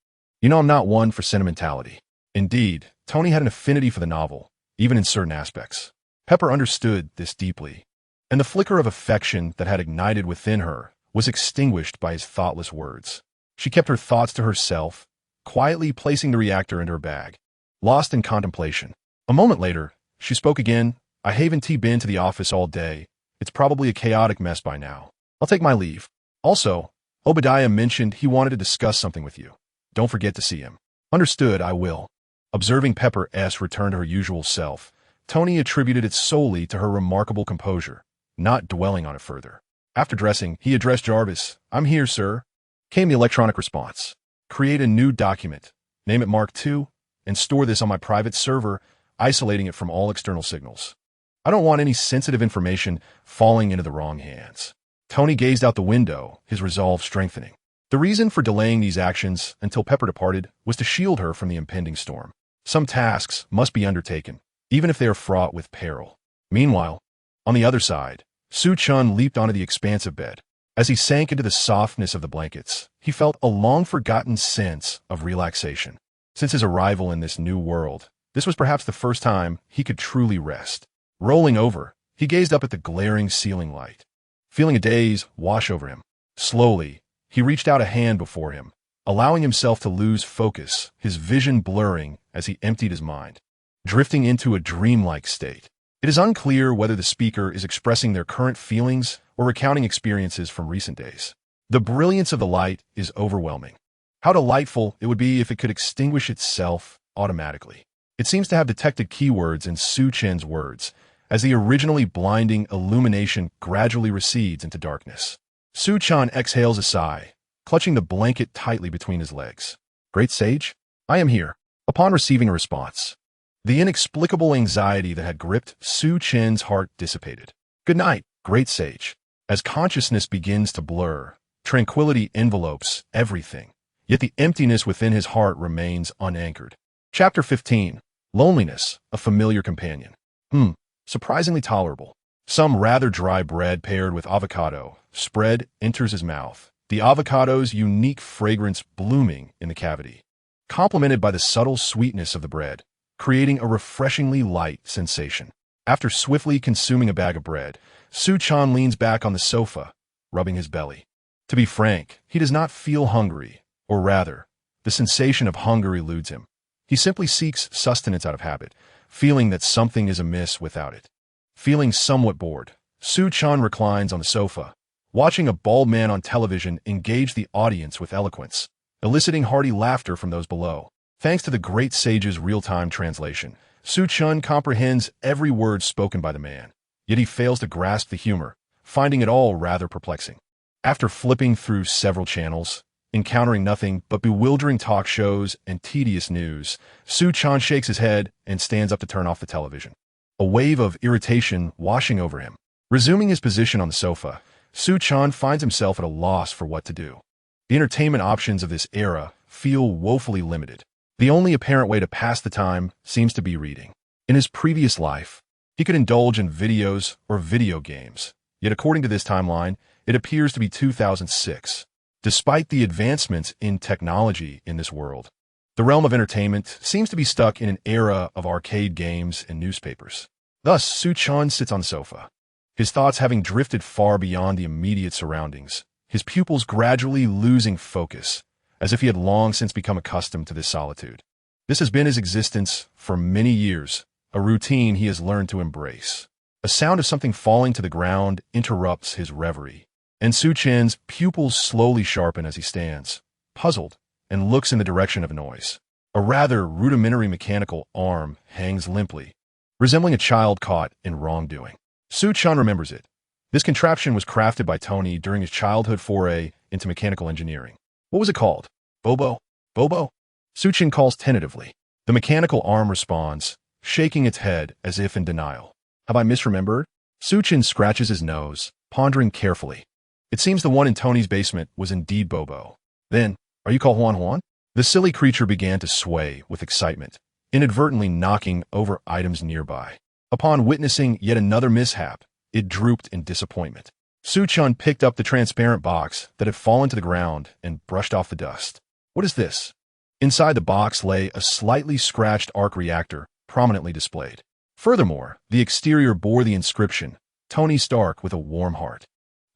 You know I'm not one for sentimentality. Indeed, Tony had an affinity for the novel, even in certain aspects. Pepper understood this deeply, and the flicker of affection that had ignited within her was extinguished by his thoughtless words. She kept her thoughts to herself, quietly placing the reactor into her bag, lost in contemplation. A moment later, she spoke again. "I haven't been to the office all day. It's probably a chaotic mess by now. I'll take my leave. Also, Obadiah mentioned he wanted to discuss something with you. Don't forget to see him." "Understood, I will." Observing Pepper's return to her usual self, Tony attributed it solely to her remarkable composure, not dwelling on it further. After dressing, he addressed Jarvis. "I'm here, sir," came the electronic response. "Create a new document, name it Mark II, and store this on my private server, isolating it from all external signals. I don't want any sensitive information falling into the wrong hands." Tony gazed out the window, his resolve strengthening. The reason for delaying these actions until Pepper departed was to shield her from the impending storm. Some tasks must be undertaken, even if they are fraught with peril. Meanwhile, on the other side, Su Chen leaped onto the expansive bed. As he sank into the softness of the blankets, he felt a long-forgotten sense of relaxation. Since his arrival in this new world, this was perhaps the first time he could truly rest. Rolling over, he gazed up at the glaring ceiling light, feeling a daze wash over him. Slowly, he reached out a hand before him, allowing himself to lose focus, his vision blurring as he emptied his mind, drifting into a dreamlike state. It is unclear whether the speaker is expressing their current feelings or recounting experiences from recent days. The brilliance of the light is overwhelming. How delightful it would be if it could extinguish itself automatically. It seems to have detected keywords in Su Chen's words, as the originally blinding illumination gradually recedes into darkness. Su Chen exhales a sigh, clutching the blanket tightly between his legs. "Great Sage, I am here." Upon receiving a response, the inexplicable anxiety that had gripped Su Chen's heart dissipated. "Good night, Great Sage." As consciousness begins to blur, tranquility envelopes everything, yet the emptiness within his heart remains unanchored. Chapter 15. Loneliness, a familiar companion. Surprisingly tolerable. Some rather dry bread paired with avocado spread enters his mouth, the avocado's unique fragrance blooming in the cavity, complemented by the subtle sweetness of the bread, creating a refreshingly light sensation. After swiftly consuming a bag of bread, Su Chen leans back on the sofa, rubbing his belly. To be frank, he does not feel hungry, or rather, the sensation of hunger eludes him. He simply seeks sustenance out of habit, feeling that something is amiss without it. Feeling somewhat bored, Su Chen reclines on the sofa, watching a bald man on television engage the audience with eloquence, eliciting hearty laughter from those below. Thanks to the great sage's real-time translation, Su Chen comprehends every word spoken by the man, yet he fails to grasp the humor, finding it all rather perplexing. After flipping through several channels, encountering nothing but bewildering talk shows and tedious news, Su Chen shakes his head and stands up to turn off the television. a wave of irritation washing over him. Resuming his position on the sofa, Su Chen finds himself at a loss for what to do. The entertainment options of this era feel woefully limited. The only apparent way to pass the time seems to be reading. In his previous life, he could indulge in videos or video games, yet according to this timeline, it appears to be 2006. Despite the advancements in technology in this world, the realm of entertainment seems to be stuck in an era of arcade games and newspapers. Thus, Su Chen sits on the sofa, his thoughts having drifted far beyond the immediate surroundings, his pupils gradually losing focus, as if he had long since become accustomed to this solitude. This has been his existence for many years, a routine he has learned to embrace. A sound of something falling to the ground interrupts his reverie, and Su Chen's pupils slowly sharpen as he stands, puzzled, and looks in the direction of a noise. A rather rudimentary mechanical arm hangs limply, resembling a child caught in wrongdoing. Su Chen remembers it. This contraption was crafted by Tony during his childhood foray into mechanical engineering. What was it called? Bobo? Bobo? Su Chen calls tentatively. The mechanical arm responds, shaking its head as if in denial. Have I misremembered? Su Chen scratches his nose, pondering carefully. It seems the one in Tony's basement was indeed Bobo. Then, are you called Juan Juan? The silly creature began to sway with excitement, inadvertently knocking over items nearby. Upon witnessing yet another mishap, it drooped in disappointment. Su Chen picked up the transparent box that had fallen to the ground and brushed off the dust. What is this? Inside the box lay a slightly scratched arc reactor, prominently displayed. Furthermore, the exterior bore the inscription, Tony Stark with a warm heart.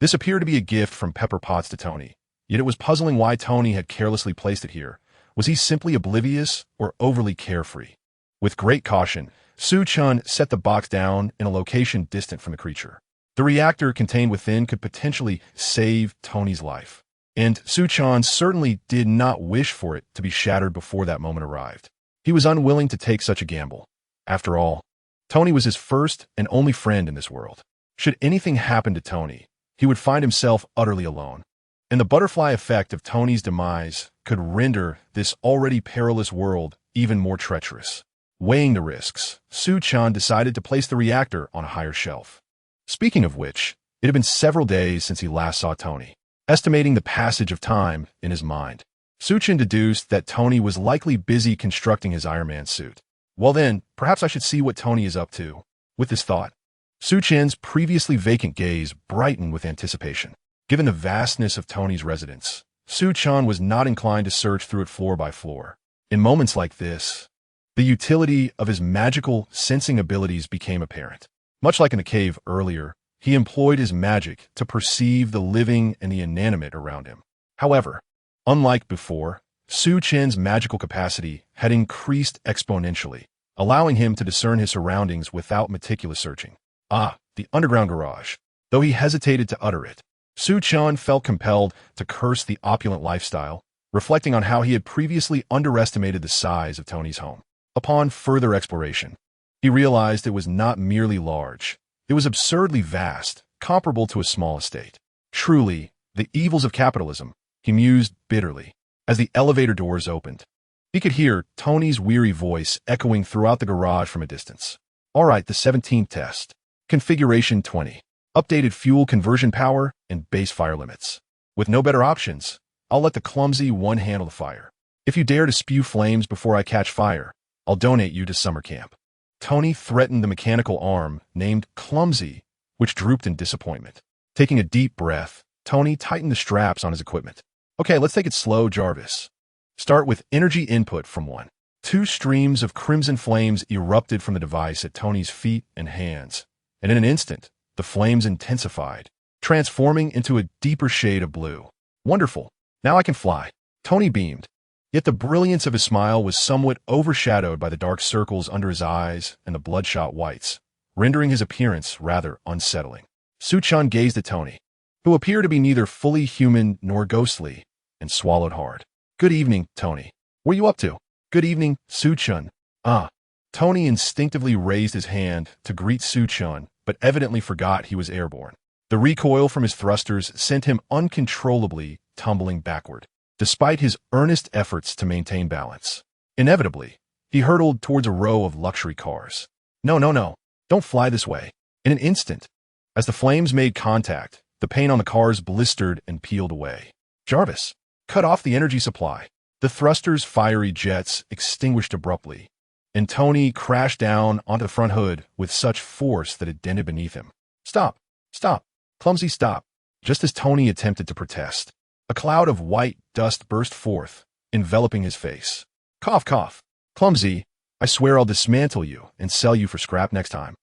This appeared to be a gift from Pepper Potts to Tony, yet it was puzzling why Tony had carelessly placed it here. Was he simply oblivious or overly carefree? With great caution, Su Chen set the box down in a location distant from the creature. The reactor contained within could potentially save Tony's life, and Su Chen certainly did not wish for it to be shattered before that moment arrived. He was unwilling to take such a gamble. After all, Tony was his first and only friend in this world. Should anything happen to Tony, he would find himself utterly alone. And the butterfly effect of Tony's demise could render this already perilous world even more treacherous. Weighing the risks, Su Chen decided to place the reactor on a higher shelf. Speaking of which, it had been several days since he last saw Tony. Estimating the passage of time in his mind, Su Chen deduced that Tony was likely busy constructing his Iron Man suit. Well then, perhaps I should see what Tony is up to. With this thought, Su Chen's previously vacant gaze brightened with anticipation. Given the vastness of Tony's residence, Su Chen was not inclined to search through it floor by floor. In moments like this, the utility of his magical sensing abilities became apparent. Much like in the cave earlier, he employed his magic to perceive the living and the inanimate around him. However, unlike before, Su Chen's magical capacity had increased exponentially, allowing him to discern his surroundings without meticulous searching. Ah, the underground garage. Though he hesitated to utter it, Su Chen felt compelled to curse the opulent lifestyle, reflecting on how he had previously underestimated the size of Tony's home. Upon further exploration, he realized it was not merely large. It was absurdly vast, comparable to a small estate. Truly, the evils of capitalism, he mused bitterly. As the elevator doors opened, he could hear Tony's weary voice echoing throughout the garage from a distance. All right, the 17th test. Configuration 20. Updated fuel conversion power and base fire limits. With no better options, I'll let the clumsy one handle the fire. If you dare to spew flames before I catch fire, I'll donate you to summer camp. Tony threatened the mechanical arm, named Clumsy, which drooped in disappointment. Taking a deep breath, Tony tightened the straps on his equipment. Okay, let's take it slow, Jarvis. Start with energy input from 1. 2 streams of crimson flames erupted from the device at Tony's feet and hands, and in an instant, the flames intensified, transforming into a deeper shade of blue. Wonderful. Now I can fly. Tony beamed. Yet the brilliance of his smile was somewhat overshadowed by the dark circles under his eyes and the bloodshot whites, rendering his appearance rather unsettling. Su Chen gazed at Tony, who appeared to be neither fully human nor ghostly, and swallowed hard. Good evening, Tony. What are you up to? Good evening, Su Chen. Ah. Tony instinctively raised his hand to greet Su Chen, but evidently forgot he was airborne. The recoil from his thrusters sent him uncontrollably tumbling backward, despite his earnest efforts to maintain balance. Inevitably, he hurtled towards a row of luxury cars. No. Don't fly this way. In an instant, as the flames made contact, the paint on the cars blistered and peeled away. Jarvis, cut off the energy supply. The thruster's fiery jets extinguished abruptly, and Tony crashed down onto the front hood with such force that it dented beneath him. Stop! Stop! Clumsy, stop! Just as Tony attempted to protest, a cloud of white dust burst forth, enveloping his face. Cough, cough. Clumsy, I swear I'll dismantle you and sell you for scrap next time.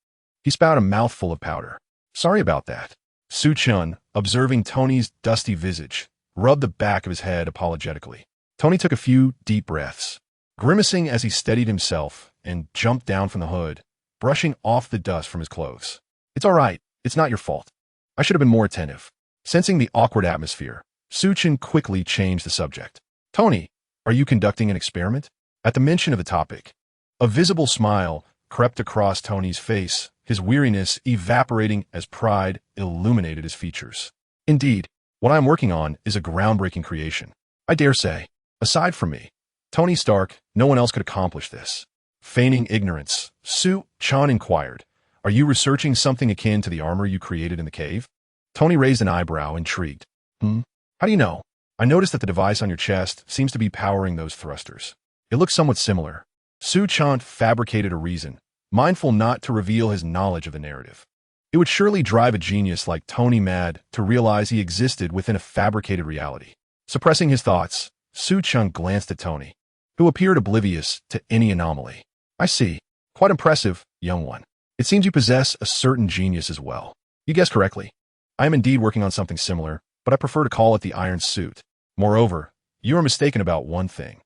He spat a mouthful of powder. Sorry about that. Su Chen, observing Tony's dusty visage, rubbed the back of his head apologetically. Tony took a few deep breaths, grimacing as he steadied himself and jumped down from the hood, brushing off the dust from his clothes. It's all right. It's not your fault. I should have been more attentive. Sensing the awkward atmosphere, Su Chen quickly changed the subject. Tony, are you conducting an experiment? At the mention of the topic, a visible smile crept across Tony's face, his weariness evaporating as pride illuminated his features. Indeed, what I am working on is a groundbreaking creation. I dare say, aside from me, Tony Stark, no one else could accomplish this. Feigning ignorance, Su Chen inquired, are you researching something akin to the armor you created in the cave? Tony raised an eyebrow, intrigued. How do you know? I noticed that the device on your chest seems to be powering those thrusters. It looks somewhat similar. Su Chen fabricated a reason, mindful not to reveal his knowledge of the narrative. It would surely drive a genius like Tony mad to realize he existed within a fabricated reality. Suppressing his thoughts, Su Chen glanced at Tony, who appeared oblivious to any anomaly. I see. Quite impressive, young one. It seems you possess a certain genius as well. You guessed correctly. I am indeed working on something similar, but I prefer to call it the Iron Suit. Moreover, you are mistaken about one thing.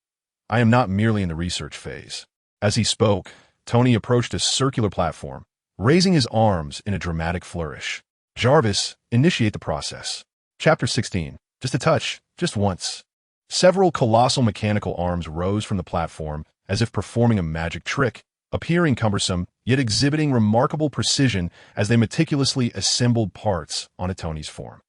I am not merely in the research phase. As he spoke, Tony approached a circular platform, raising his arms in a dramatic flourish. Jarvis, initiate the process. Chapter 16. Just a touch, just once. Several colossal mechanical arms rose from the platform as if performing a magic trick, appearing cumbersome, yet exhibiting remarkable precision as they meticulously assembled parts onto Tony's form.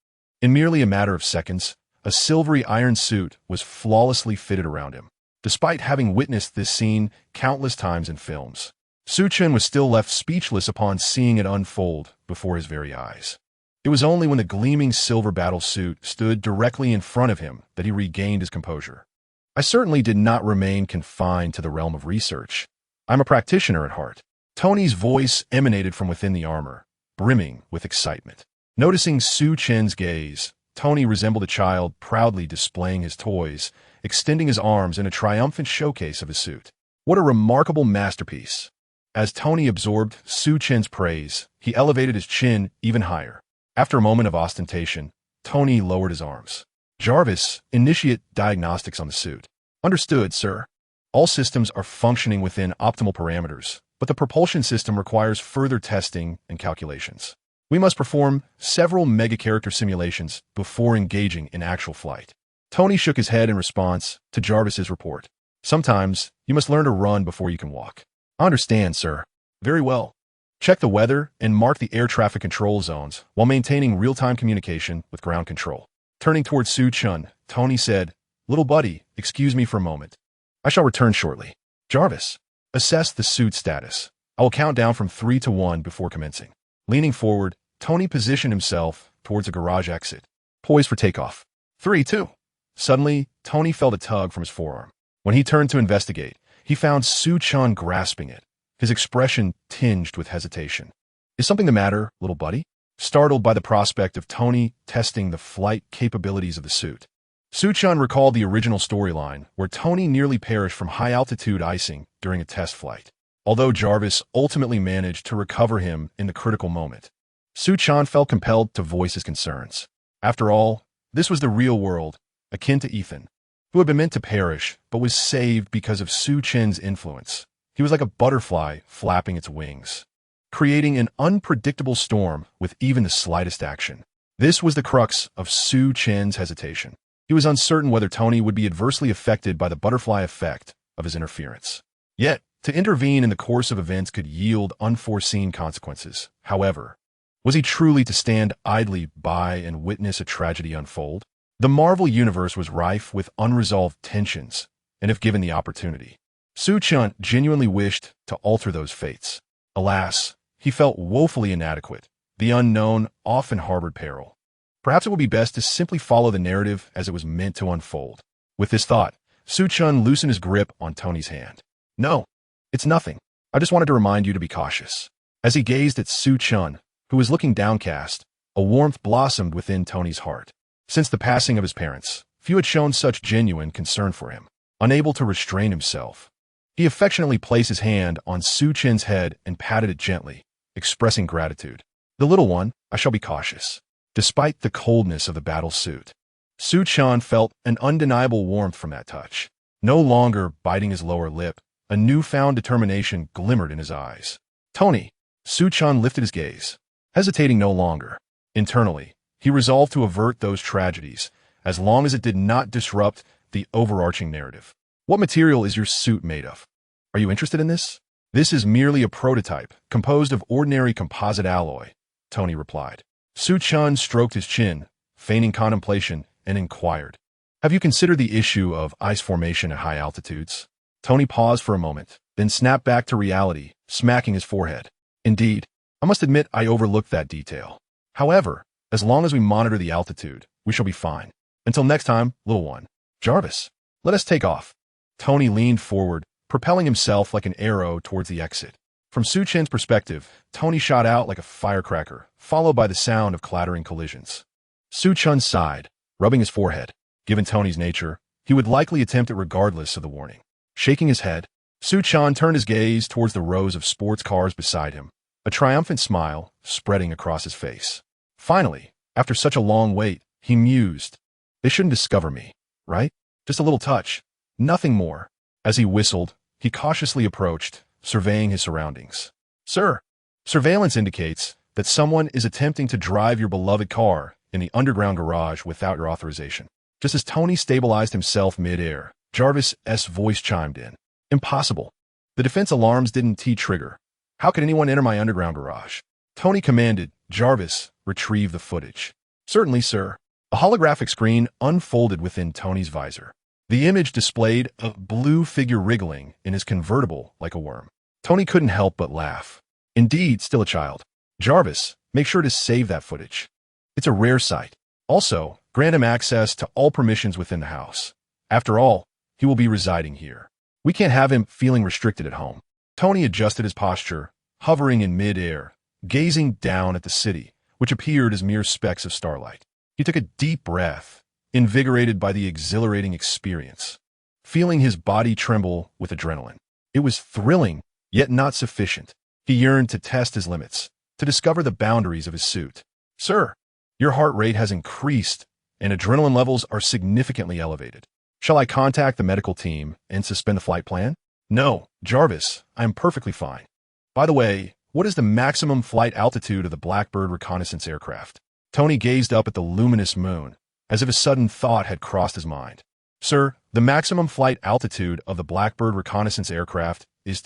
In merely a matter of seconds, a silvery iron suit was flawlessly fitted around him. Despite having witnessed this scene countless times in films, Su Chen was still left speechless upon seeing it unfold before his very eyes. It was only when the gleaming silver battle suit stood directly in front of him that he regained his composure. I certainly did not remain confined to the realm of research. I'm a practitioner at heart. Tony's voice emanated from within the armor, brimming with excitement. Noticing Su Chen's gaze, Tony resembled a child proudly displaying his toys, extending his arms in a triumphant showcase of his suit. What a remarkable masterpiece! As Tony absorbed Su Chen's praise, he elevated his chin even higher. After a moment of ostentation, Tony lowered his arms. Jarvis, initiate diagnostics on the suit. Understood, sir. All systems are functioning within optimal parameters, but the propulsion system requires further testing and calculations. We must perform several mega-character simulations before engaging in actual flight. Tony shook his head in response to Jarvis's report. Sometimes, you must learn to run before you can walk. I understand, sir. Very well. Check the weather and mark the air traffic control zones while maintaining real-time communication with ground control. Turning towards Su Chen, Tony said, Little buddy, excuse me for a moment. I shall return shortly. Jarvis, assess the suit status. I will count down from 3 to 1 before commencing. Leaning forward, Tony positioned himself towards a garage exit, poised for takeoff. 3, 2. Suddenly, Tony felt a tug from his forearm. When he turned to investigate, he found Su Chen grasping it, his expression tinged with hesitation. Is something the matter, little buddy? Startled by the prospect of Tony testing the flight capabilities of the suit, Su Chen recalled the original storyline where Tony nearly perished from high-altitude icing during a test flight. Although Jarvis ultimately managed to recover him in the critical moment, Su Chen felt compelled to voice his concerns. After all, this was the real world, akin to Ethan, who had been meant to perish but was saved because of Su Chen's influence. He was like a butterfly flapping its wings, creating an unpredictable storm with even the slightest action. This was the crux of Su Chen's hesitation. He was uncertain whether Tony would be adversely affected by the butterfly effect of his interference. Yet, to intervene in the course of events could yield unforeseen consequences. However, was he truly to stand idly by and witness a tragedy unfold? The Marvel Universe was rife with unresolved tensions, and if given the opportunity, Su Chen genuinely wished to alter those fates. Alas, He felt woefully inadequate. The unknown often harbored peril. Perhaps it would be best to simply follow the narrative as it was meant to unfold. With this thought, Su Chen loosened his grip on Tony's hand. No, it's nothing. I just wanted to remind you to be cautious. As he gazed at Su Chen, who was looking downcast, a warmth blossomed within Tony's heart. Since the passing of his parents, few had shown such genuine concern for him. Unable to restrain himself, he affectionately placed his hand on Su Chen's head and patted it gently, expressing gratitude. The little one, I shall be cautious. Despite the coldness of the battle suit, Su Chen felt an undeniable warmth from that touch. No longer biting his lower lip, a newfound determination glimmered in his eyes. Tony, Su Chen lifted his gaze, hesitating no longer. Internally, he resolved to avert those tragedies, as long as it did not disrupt the overarching narrative. What material is your suit made of? Are you interested in this? This is merely a prototype, composed of ordinary composite alloy, Tony replied. Su Chen stroked his chin, feigning contemplation, and inquired, have you considered the issue of ice formation at high altitudes? Tony paused for a moment, then snapped back to reality, smacking his forehead. Indeed, I must admit I overlooked that detail. However, as long as we monitor the altitude, we shall be fine. Until next time, little one. Jarvis, let us take off. Tony leaned forward, propelling himself like an arrow towards the exit. From Su Chen's perspective, Tony shot out like a firecracker, followed by the sound of clattering collisions. Su Chen sighed, rubbing his forehead. Given Tony's nature, he would likely attempt it regardless of the warning. Shaking his head, Su Chen turned his gaze towards the rows of sports cars beside him, a triumphant smile spreading across his face. Finally, after such a long wait, he mused, they shouldn't discover me, right? Just a little touch, nothing more. As he whistled, he cautiously approached, surveying his surroundings. Sir, surveillance indicates that someone is attempting to drive your beloved car in the underground garage without your authorization. Just as Tony stabilized himself mid-air, Jarvis' voice chimed in. Impossible. The defense alarms didn't T-trigger. How could anyone enter my underground garage? Tony commanded. Jarvis, retrieve the footage. Certainly, sir. A holographic screen unfolded within Tony's visor. The image displayed a blue figure wriggling in his convertible like a worm. Tony couldn't help but laugh. Indeed, still a child. Jarvis, make sure to save that footage. It's a rare sight. Also, grant him access to all permissions within the house. After all, he will be residing here. We can't have him feeling restricted at home. Tony adjusted his posture, hovering in mid-air, gazing down at the city, which appeared as mere specks of starlight. He took a deep breath, invigorated by the exhilarating experience, feeling his body tremble with adrenaline. It was thrilling, yet not sufficient. He yearned to test his limits, to discover the boundaries of his suit. Sir, your heart rate has increased, and adrenaline levels are significantly elevated. Shall I contact the medical team and suspend the flight plan? No, Jarvis, I am perfectly fine. By the way, what is the maximum flight altitude of the Blackbird reconnaissance aircraft? Tony gazed up at the luminous moon, as if a sudden thought had crossed his mind. Sir, the maximum flight altitude of the Blackbird reconnaissance aircraft is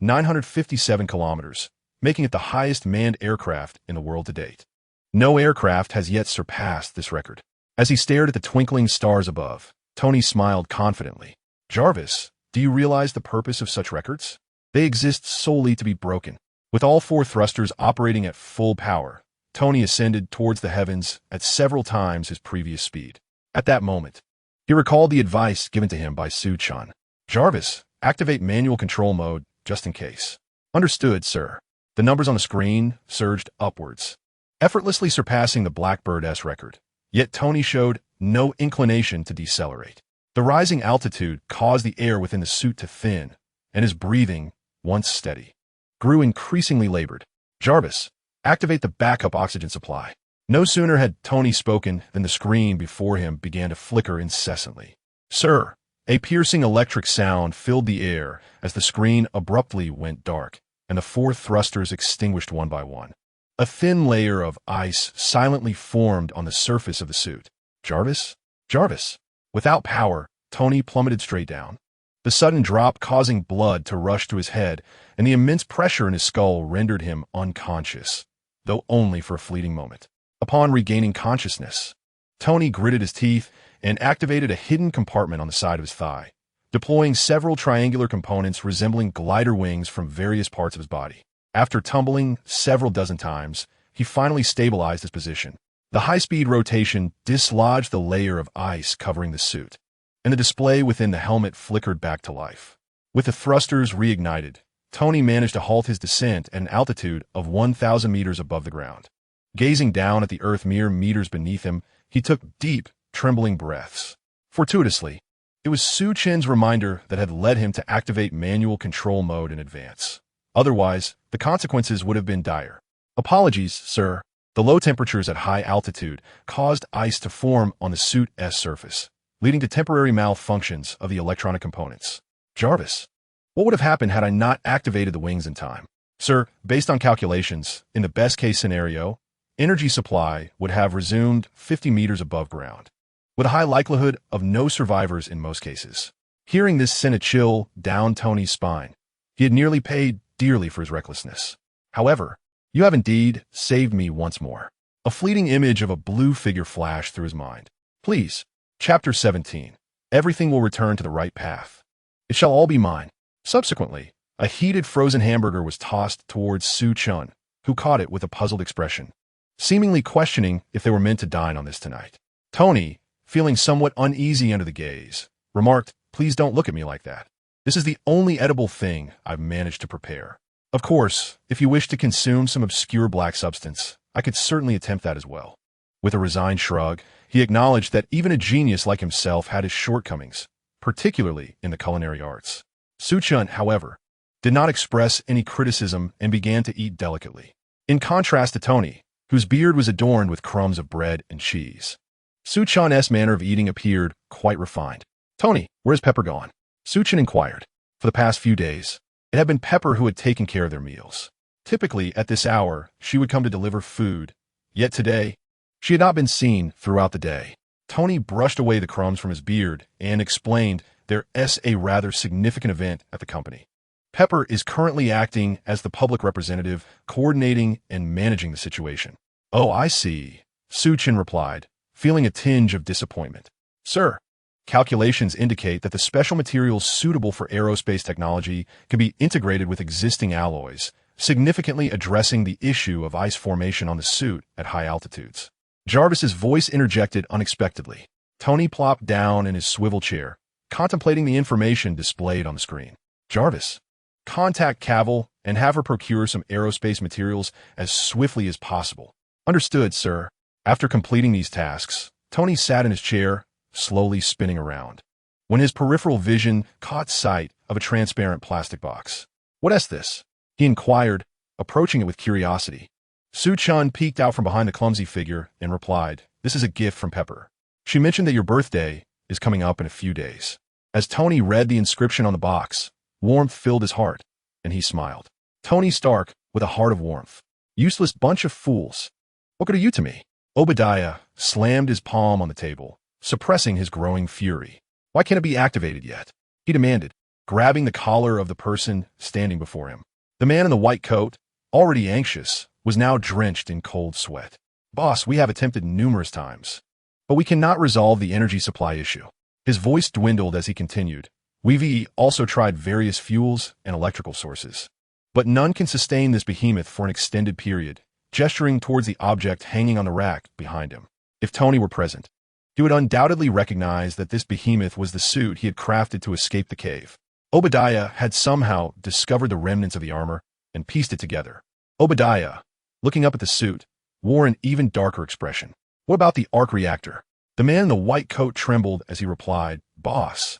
957 kilometers, making it the highest manned aircraft in the world to date. No aircraft has yet surpassed this record. As he stared at the twinkling stars above, Tony smiled confidently. Jarvis, do you realize the purpose of such records? They exist solely to be broken. With all four thrusters operating at full power, Tony ascended towards the heavens at several times his previous speed. At that moment, he recalled the advice given to him by Su Chen. Jarvis, activate manual control mode just in case. Understood, sir. The numbers on the screen surged upwards, effortlessly surpassing the Blackbird's record. Yet Tony showed no inclination to decelerate. The rising altitude caused the air within the suit to thin, and his breathing, once steady, grew increasingly labored. Jarvis, activate the backup oxygen supply. No sooner had Tony spoken than the screen before him began to flicker incessantly. Sir, a piercing electric sound filled the air as the screen abruptly went dark, and the four thrusters extinguished one by one. A thin layer of ice silently formed on the surface of the suit. Jarvis? Jarvis! Without power, Tony plummeted straight down. The sudden drop causing blood to rush to his head, and the immense pressure in his skull rendered him unconscious, though only for a fleeting moment. Upon regaining consciousness, Tony gritted his teeth and activated a hidden compartment on the side of his thigh, deploying several triangular components resembling glider wings from various parts of his body. After tumbling several dozen times, he finally stabilized his position. The high-speed rotation dislodged the layer of ice covering the suit, and the display within the helmet flickered back to life. With the thrusters reignited, Tony managed to halt his descent at an altitude of 1,000 meters above the ground. Gazing down at the earth mere meters beneath him, he took deep, trembling breaths. Fortuitously, it was Su Chen's reminder that had led him to activate manual control mode in advance. Otherwise, the consequences would have been dire. Apologies, sir. The low temperatures at high altitude caused ice to form on the suit's surface, leading to temporary malfunctions of the electronic components. Jarvis, what would have happened had I not activated the wings in time? Sir, based on calculations, in the best-case scenario, energy supply would have resumed 50 meters above ground, with a high likelihood of no survivors in most cases. Hearing this sent a chill down Tony's spine. He had nearly paid dearly for his recklessness. However, you have indeed saved me once more. A fleeting image of a blue figure flashed through his mind. Please, Chapter 17. Everything will return to the right path. It shall all be mine. Subsequently, a heated frozen hamburger was tossed towards Su Chen, who caught it with a puzzled expression, seemingly questioning if they were meant to dine on this tonight. Tony, feeling somewhat uneasy under the gaze, remarked, "Please don't look at me like that. This is the only edible thing I've managed to prepare. Of course, if you wish to consume some obscure black substance, I could certainly attempt that as well." With a resigned shrug, he acknowledged that even a genius like himself had his shortcomings, particularly in the culinary arts. Su Chen, however, did not express any criticism and began to eat delicately. In contrast to Tony, whose beard was adorned with crumbs of bread and cheese, Su Chen's manner of eating appeared quite refined. "Tony, where's Pepper gone?" Su Chen inquired. For the past few days, it had been Pepper who had taken care of their meals. Typically, at this hour, she would come to deliver food, yet today, she had not been seen throughout the day. Tony brushed away the crumbs from his beard and explained there's a rather significant event at the company. Pepper is currently acting as the public representative, coordinating and managing the situation. "Oh, I see," Su Chen replied, feeling a tinge of disappointment. "Sir, calculations indicate that the special materials suitable for aerospace technology can be integrated with existing alloys, significantly addressing the issue of ice formation on the suit at high altitudes." Jarvis's voice interjected unexpectedly. Tony plopped down in his swivel chair, contemplating the information displayed on the screen. "Jarvis, contact Cavill and have her procure some aerospace materials as swiftly as possible." "Understood, sir." After completing these tasks, Tony sat in his chair, slowly spinning around, when his peripheral vision caught sight of a transparent plastic box. "What is this?" he inquired, approaching it with curiosity. Su Chen peeked out from behind the clumsy figure and replied, "This is a gift from Pepper. She mentioned that your birthday is coming up in a few days." As Tony read the inscription on the box, warmth filled his heart, and he smiled. Tony Stark, with a heart of warmth. "Useless bunch of fools. What good are you to me?" Obadiah slammed his palm on the table, suppressing his growing fury. "Why can't it be activated yet?" he demanded, grabbing the collar of the person standing before him. The man in the white coat, already anxious, was now drenched in cold sweat. "Boss, we have attempted numerous times, but we cannot resolve the energy supply issue." His voice dwindled as he continued. "We've also tried various fuels and electrical sources, but none can sustain this behemoth for an extended period," gesturing towards the object hanging on the rack behind him. If Tony were present, he would undoubtedly recognize that this behemoth was the suit he had crafted to escape the cave. Obadiah had somehow discovered the remnants of the armor and pieced it together. Obadiah, looking up at the suit, wore an even darker expression. "What about the arc reactor?" The man in the white coat trembled as he replied, "Boss,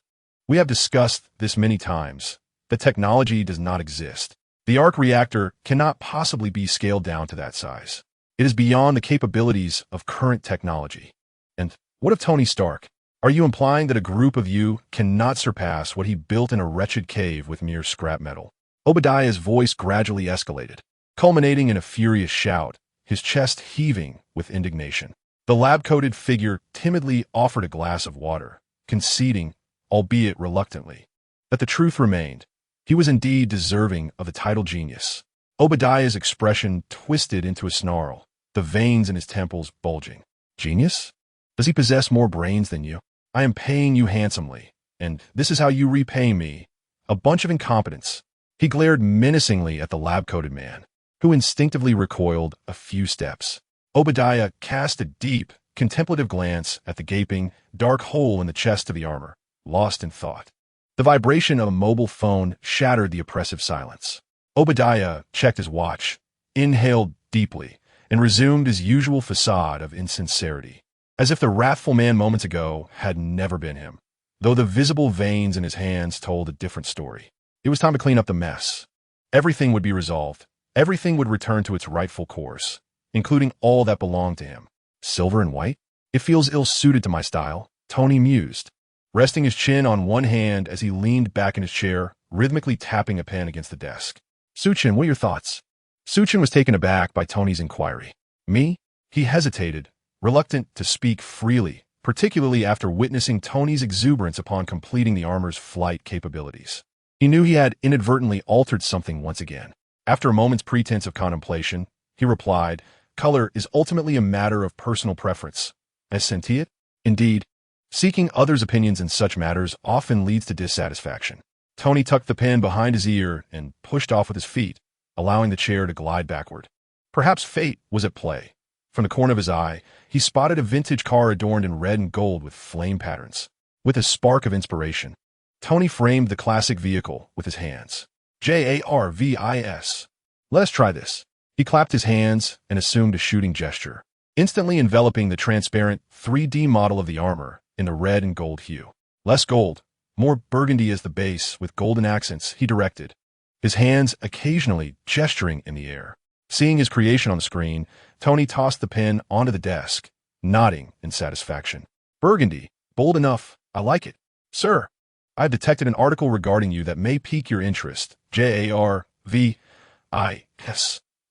we have discussed this many times. The technology does not exist. The arc reactor cannot possibly be scaled down to that size. It is beyond the capabilities of current technology." "And what of Tony Stark? Are you implying that a group of you cannot surpass what he built in a wretched cave with mere scrap metal?" Obadiah's voice gradually escalated, culminating in a furious shout, his chest heaving with indignation. The lab-coated figure timidly offered a glass of water, conceding, albeit reluctantly, that the truth remained. He was indeed deserving of the title genius. Obadiah's expression twisted into a snarl, the veins in his temples bulging. "Genius? Does he possess more brains than you? I am paying you handsomely, and this is how you repay me. A bunch of incompetents." He glared menacingly at the lab-coated man, who instinctively recoiled a few steps. Obadiah cast a deep, contemplative glance at the gaping, dark hole in the chest of the armor, lost in thought. The vibration of a mobile phone shattered the oppressive silence. Obadiah checked his watch, inhaled deeply, and resumed his usual facade of insincerity, as if the wrathful man moments ago had never been him, though the visible veins in his hands told a different story. It was time to clean up the mess. Everything would be resolved. Everything would return to its rightful course, including all that belonged to him. Silver and white? It feels ill-suited to my style, Tony mused, resting his chin on one hand as he leaned back in his chair, rhythmically tapping a pen against the desk. Su Chen, what are your thoughts? Su Chen was taken aback by Tony's inquiry. Me? He hesitated, reluctant to speak freely, particularly after witnessing Tony's exuberance upon completing the armor's flight capabilities. He knew he had inadvertently altered something once again. After a moment's pretense of contemplation, he replied, "Color is ultimately a matter of personal preference. As sentient? Indeed, seeking others' opinions in such matters often leads to dissatisfaction." Tony tucked the pen behind his ear and pushed off with his feet, allowing the chair to glide backward. Perhaps fate was at play. From the corner of his eye, he spotted a vintage car adorned in red and gold with flame patterns. With a spark of inspiration, Tony framed the classic vehicle with his hands. Jarvis. Let us try this. He clapped his hands and assumed a shooting gesture, instantly enveloping the transparent 3D model of the armor in the red and gold hue. Less gold, more burgundy as the base, with golden accents, he directed, his hands occasionally gesturing in the air. Seeing his creation on the screen, Tony tossed the pen onto the desk, nodding in satisfaction. Burgundy, bold enough, I like it. Sir, I've detected an article regarding you that may pique your interest. Jarvis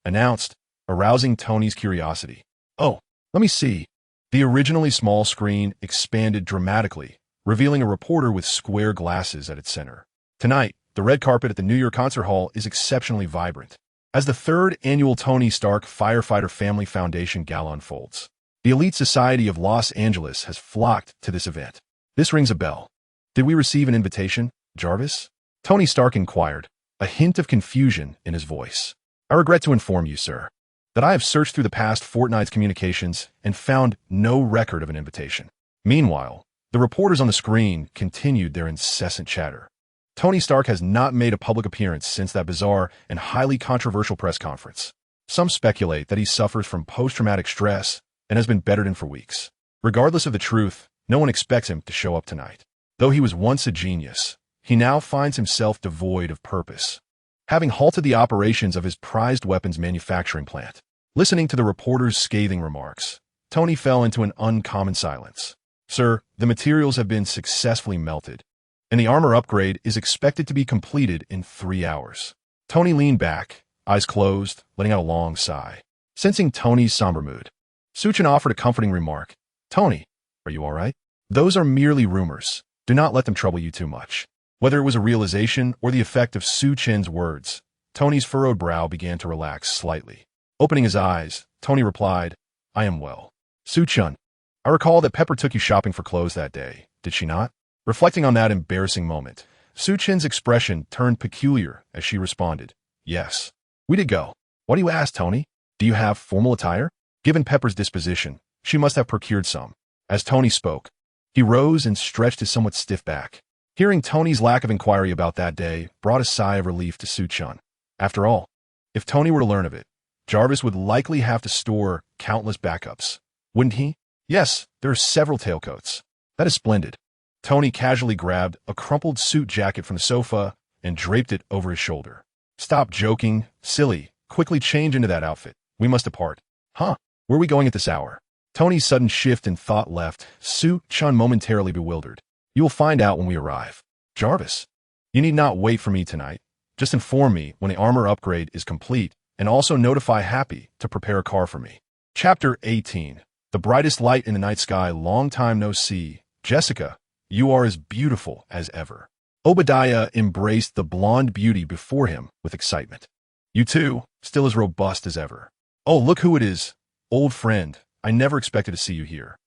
announced, arousing Tony's curiosity. Oh, let me see. The originally small screen expanded dramatically, revealing a reporter with square glasses at its center. Tonight, the red carpet at the New Year concert hall is exceptionally vibrant, as the third annual Tony Stark Firefighter Family Foundation Gala unfolds. The elite society of Los Angeles has flocked to this event. This rings a bell. Did we receive an invitation, Jarvis? Tony Stark inquired, a hint of confusion in his voice. I regret to inform you, sir, that I have searched through the past fortnight's communications and found no record of an invitation. Meanwhile, the reporters on the screen continued their incessant chatter. Tony Stark has not made a public appearance since that bizarre and highly controversial press conference. Some speculate that he suffers from post-traumatic stress and has been bedridden for weeks. Regardless of the truth, no one expects him to show up tonight. Though he was once a genius, he now finds himself devoid of purpose, having halted the operations of his prized weapons manufacturing plant. Listening to the reporter's scathing remarks, Tony fell into an uncommon silence. Sir, the materials have been successfully melted, and the armor upgrade is expected to be completed in 3 hours. Tony leaned back, eyes closed, letting out a long sigh. Sensing Tony's somber mood, Su Chen offered a comforting remark. Tony, are you all right? Those are merely rumors. Do not let them trouble you too much. Whether it was a realization or the effect of Su Chen's words, Tony's furrowed brow began to relax slightly. Opening his eyes, Tony replied, I am well. Su Chen, I recall that Pepper took you shopping for clothes that day, did she not? Reflecting on that embarrassing moment, Su Chen's expression turned peculiar as she responded, Yes, we did go. Why do you ask, Tony? Do you have formal attire? Given Pepper's disposition, she must have procured some. As Tony spoke, he rose and stretched his somewhat stiff back. Hearing Tony's lack of inquiry about that day brought a sigh of relief to Su Chen. After all, if Tony were to learn of it, Jarvis would likely have to store countless backups, wouldn't he? Yes, there are several tailcoats. That is splendid. Tony casually grabbed a crumpled suit jacket from the sofa and draped it over his shoulder. Stop joking, silly. Quickly change into that outfit. We must depart. Huh? Where are we going at this hour? Tony's sudden shift in thought left Su Chen momentarily bewildered. You will find out when we arrive. Jarvis, you need not wait for me tonight. Just inform me when the armor upgrade is complete, and also notify Happy to prepare a car for me. Chapter 18. The brightest light in the night sky, long time no see. Jessica, you are as beautiful as ever. Obadiah embraced the blonde beauty before him with excitement. You too, still as robust as ever. Oh, look who it is. Old friend, I never expected to see you here.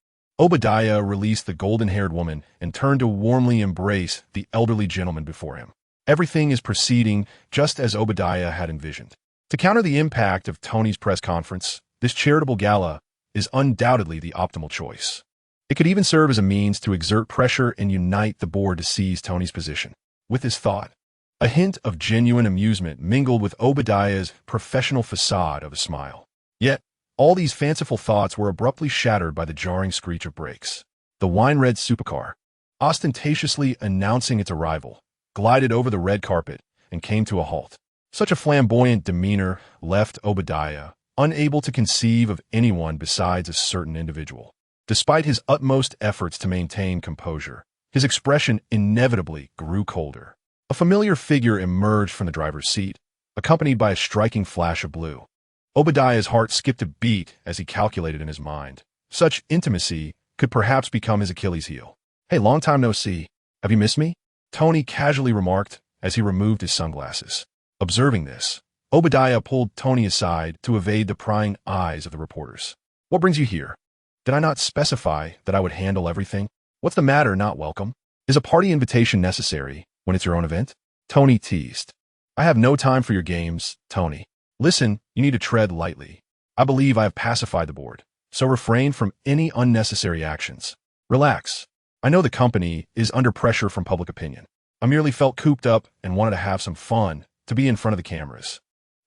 Obadiah released the golden-haired woman and turned to warmly embrace the elderly gentleman before him. Everything is proceeding just as Obadiah had envisioned. To counter the impact of Tony's press conference, this charitable gala is undoubtedly the optimal choice. It could even serve as a means to exert pressure and unite the board to seize Tony's position. With this thought, a hint of genuine amusement mingled with Obadiah's professional facade of a smile. Yet, all these fanciful thoughts were abruptly shattered by the jarring screech of brakes. The wine-red supercar, ostentatiously announcing its arrival, glided over the red carpet and came to a halt. Such a flamboyant demeanor left Obadiah unable to conceive of anyone besides a certain individual. Despite his utmost efforts to maintain composure, his expression inevitably grew colder. A familiar figure emerged from the driver's seat, accompanied by a striking flash of blue. Obadiah's heart skipped a beat as he calculated in his mind. Such intimacy could perhaps become his Achilles heel. "Hey, long time no see. Have you missed me?" Tony casually remarked as he removed his sunglasses. Observing this, Obadiah pulled Tony aside to evade the prying eyes of the reporters. "What brings you here? Did I not specify that I would handle everything? What's the matter, not welcome? Is a party invitation necessary when it's your own event?" Tony teased. "I have no time for your games, Tony. Listen, you need to tread lightly. I believe I have pacified the board, so refrain from any unnecessary actions. Relax. I know the company is under pressure from public opinion. I merely felt cooped up and wanted to have some fun, to be in front of the cameras."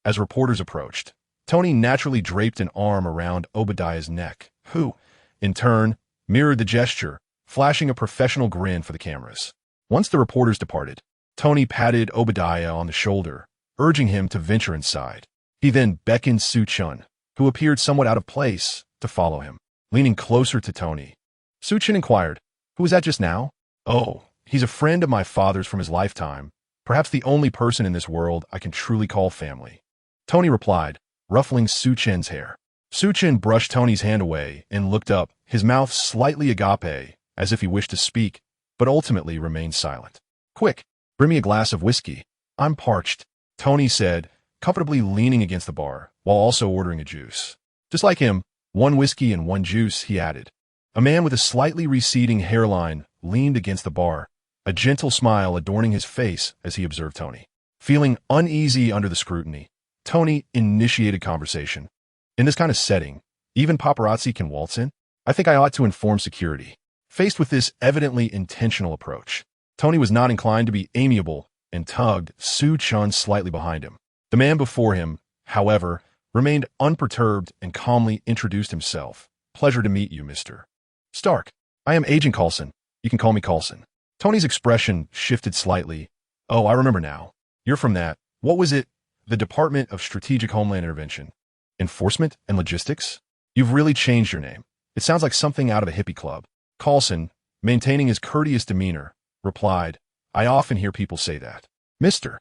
As reporters approached, Tony naturally draped an arm around Obadiah's neck, who, in turn, mirrored the gesture, flashing a professional grin for the cameras. Once the reporters departed, Tony patted Obadiah on the shoulder, urging him to venture inside. He then beckoned Su Chen, who appeared somewhat out of place, to follow him. Leaning closer to Tony, Su Chen inquired, "Who was that just now?" "Oh, he's a friend of my father's from his lifetime, perhaps the only person in this world I can truly call family," Tony replied, ruffling Su Chen's hair. Su Chen brushed Tony's hand away and looked up, his mouth slightly agape, as if he wished to speak, but ultimately remained silent. "Quick, bring me a glass of whiskey. I'm parched," Tony said, comfortably leaning against the bar, while also ordering a juice. Just like him, one whiskey and one juice, he added. A man with a slightly receding hairline leaned against the bar, a gentle smile adorning his face as he observed Tony. Feeling uneasy under the scrutiny, Tony initiated conversation. "In this kind of setting, even paparazzi can waltz in? I think I ought to inform security." Faced with this evidently intentional approach, Tony was not inclined to be amiable and tugged Su Chen slightly behind him. The man before him, however, remained unperturbed and calmly introduced himself. "Pleasure to meet you, Mr. Stark. I am Agent Coulson. You can call me Coulson." Tony's expression shifted slightly. "Oh, I remember now. You're from that. What was it? The Department of Strategic Homeland Intervention. Enforcement and Logistics? You've really changed your name. It sounds like something out of a hippie club." Coulson, maintaining his courteous demeanor, replied, "I often hear people say that. Mr.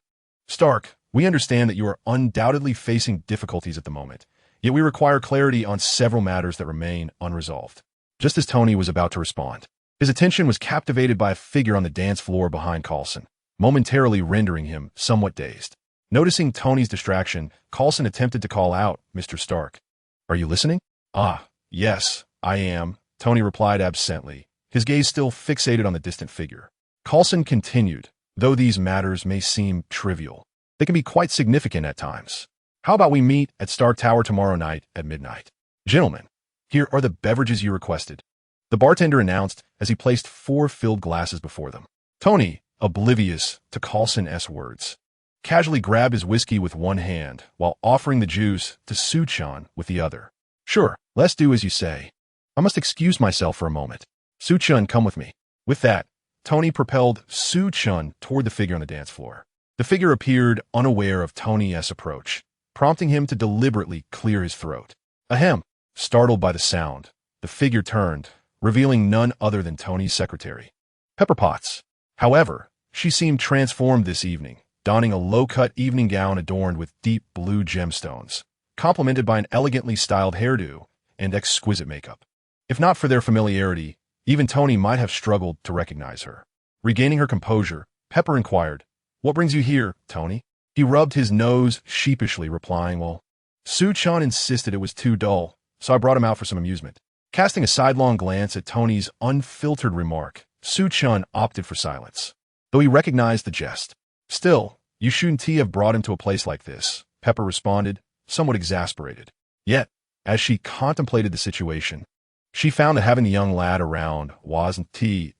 Stark, we understand that you are undoubtedly facing difficulties at the moment, yet we require clarity on several matters that remain unresolved." Just as Tony was about to respond, his attention was captivated by a figure on the dance floor behind Coulson, momentarily rendering him somewhat dazed. Noticing Tony's distraction, Coulson attempted to call out, "Mr. Stark, are you listening?" "Ah, yes, I am," Tony replied absently, his gaze still fixated on the distant figure. Coulson continued, "Though these matters may seem trivial, they can be quite significant at times. How about we meet at Stark Tower tomorrow night at midnight? Gentlemen, here are the beverages you requested," the bartender announced as he placed 4 filled glasses before them. Tony, oblivious to Coulson's words, casually grabbed his whiskey with one hand while offering the juice to Su Chen with the other. "Sure, let's do as you say. I must excuse myself for a moment. Su Chen, come with me." With that, Tony propelled Su Chen toward the figure on the dance floor. The figure appeared unaware of Tony's approach, prompting him to deliberately clear his throat. Ahem! Startled by the sound, the figure turned, revealing none other than Tony's secretary, Pepper Potts. However, she seemed transformed this evening, donning a low-cut evening gown adorned with deep blue gemstones, complemented by an elegantly styled hairdo and exquisite makeup. If not for their familiarity, even Tony might have struggled to recognize her. Regaining her composure, Pepper inquired, "What brings you here, Tony?" He rubbed his nose sheepishly, replying, "Well, Su Chen insisted it was too dull, so I brought him out for some amusement." Casting a sidelong glance at Tony's unfiltered remark, Su Chen opted for silence. Though he recognized the jest, Still, you shouldn't have brought him to a place like this, Pepper responded, somewhat exasperated. Yet, as she contemplated the situation, she found that having the young lad around wasn't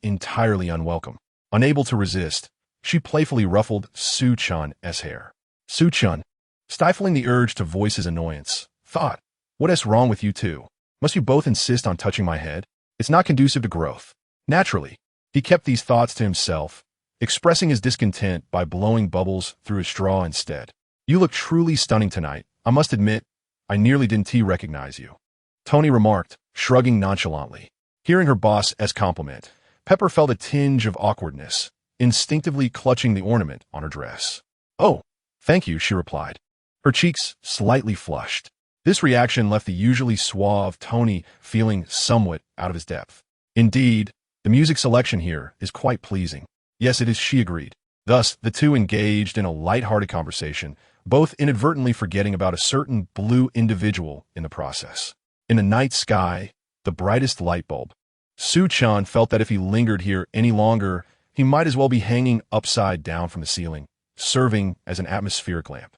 entirely unwelcome. Unable to resist, she playfully ruffled Su Chen's hair. Su Chen, stifling the urge to voice his annoyance, thought, "What's wrong with you two? Must you both insist on touching my head? It's not conducive to growth." Naturally, he kept these thoughts to himself, expressing his discontent by blowing bubbles through a straw instead. "You look truly stunning tonight. I must admit, I nearly didn't recognize you," Tony remarked, shrugging nonchalantly. Hearing her boss's compliment, Pepper felt a tinge of awkwardness, instinctively clutching the ornament on her dress. "Oh, thank you," she replied, her cheeks slightly flushed. This reaction left the usually suave Tony feeling somewhat out of his depth. "Indeed, the music selection here is quite pleasing." "Yes, it is," she agreed. Thus, the two engaged in a light-hearted conversation, both inadvertently forgetting about a certain blue individual in the process. In the night sky, the brightest light bulb. Su Chen felt that if he lingered here any longer, he might as well be hanging upside down from the ceiling, serving as an atmospheric lamp.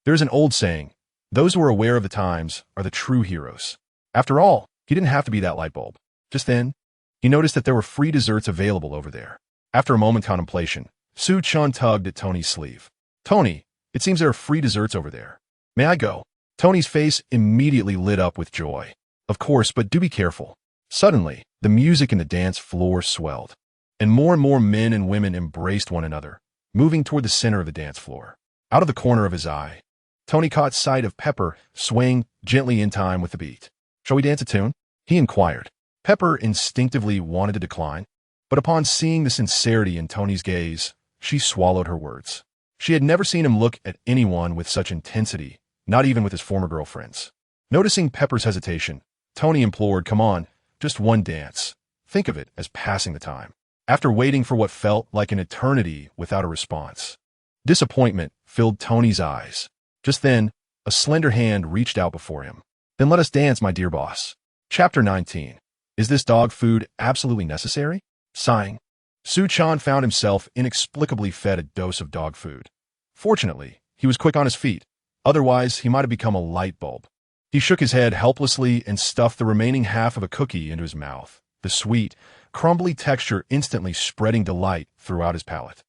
There's an old saying, those who are aware of the times are the true heroes. After all, he didn't have to be that light bulb. Just then, he noticed that there were free desserts available over there. After a moment's contemplation, Su Chen tugged at Tony's sleeve. "Tony, it seems there are free desserts over there. May I go?" Tony's face immediately lit up with joy. "Of course, but do be careful." Suddenly, the music in the dance floor swelled, and more men and women embraced one another, moving toward the center of the dance floor. Out of the corner of his eye, Tony caught sight of Pepper swaying gently in time with the beat. "Shall we dance a tune?" he inquired. Pepper instinctively wanted to decline, but upon seeing the sincerity in Tony's gaze, she swallowed her words. She had never seen him look at anyone with such intensity, not even with his former girlfriends. Noticing Pepper's hesitation, Tony implored, "Come on, just one dance. Think of it as passing the time." After waiting for what felt like an eternity without a response, disappointment filled Tony's eyes. Just then, a slender hand reached out before him. "Then let us dance, my dear boss." Chapter 19. Is this dog food absolutely necessary? Sighing, Su Chen found himself inexplicably fed a dose of dog food. Fortunately, he was quick on his feet. Otherwise, he might have become a light bulb. He shook his head helplessly and stuffed the remaining half of a cookie into his mouth, the sweet, crumbly texture instantly spreading delight throughout his palate.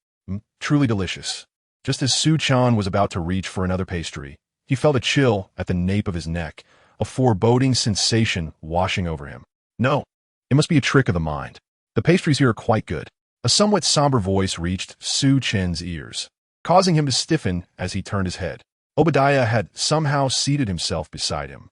Truly delicious. Just as Su Chen was about to reach for another pastry, he felt a chill at the nape of his neck, a foreboding sensation washing over him. No, it must be a trick of the mind. The pastries here are quite good. A somewhat somber voice reached Su Chen's ears, causing him to stiffen as he turned his head. Obadiah had somehow seated himself beside him,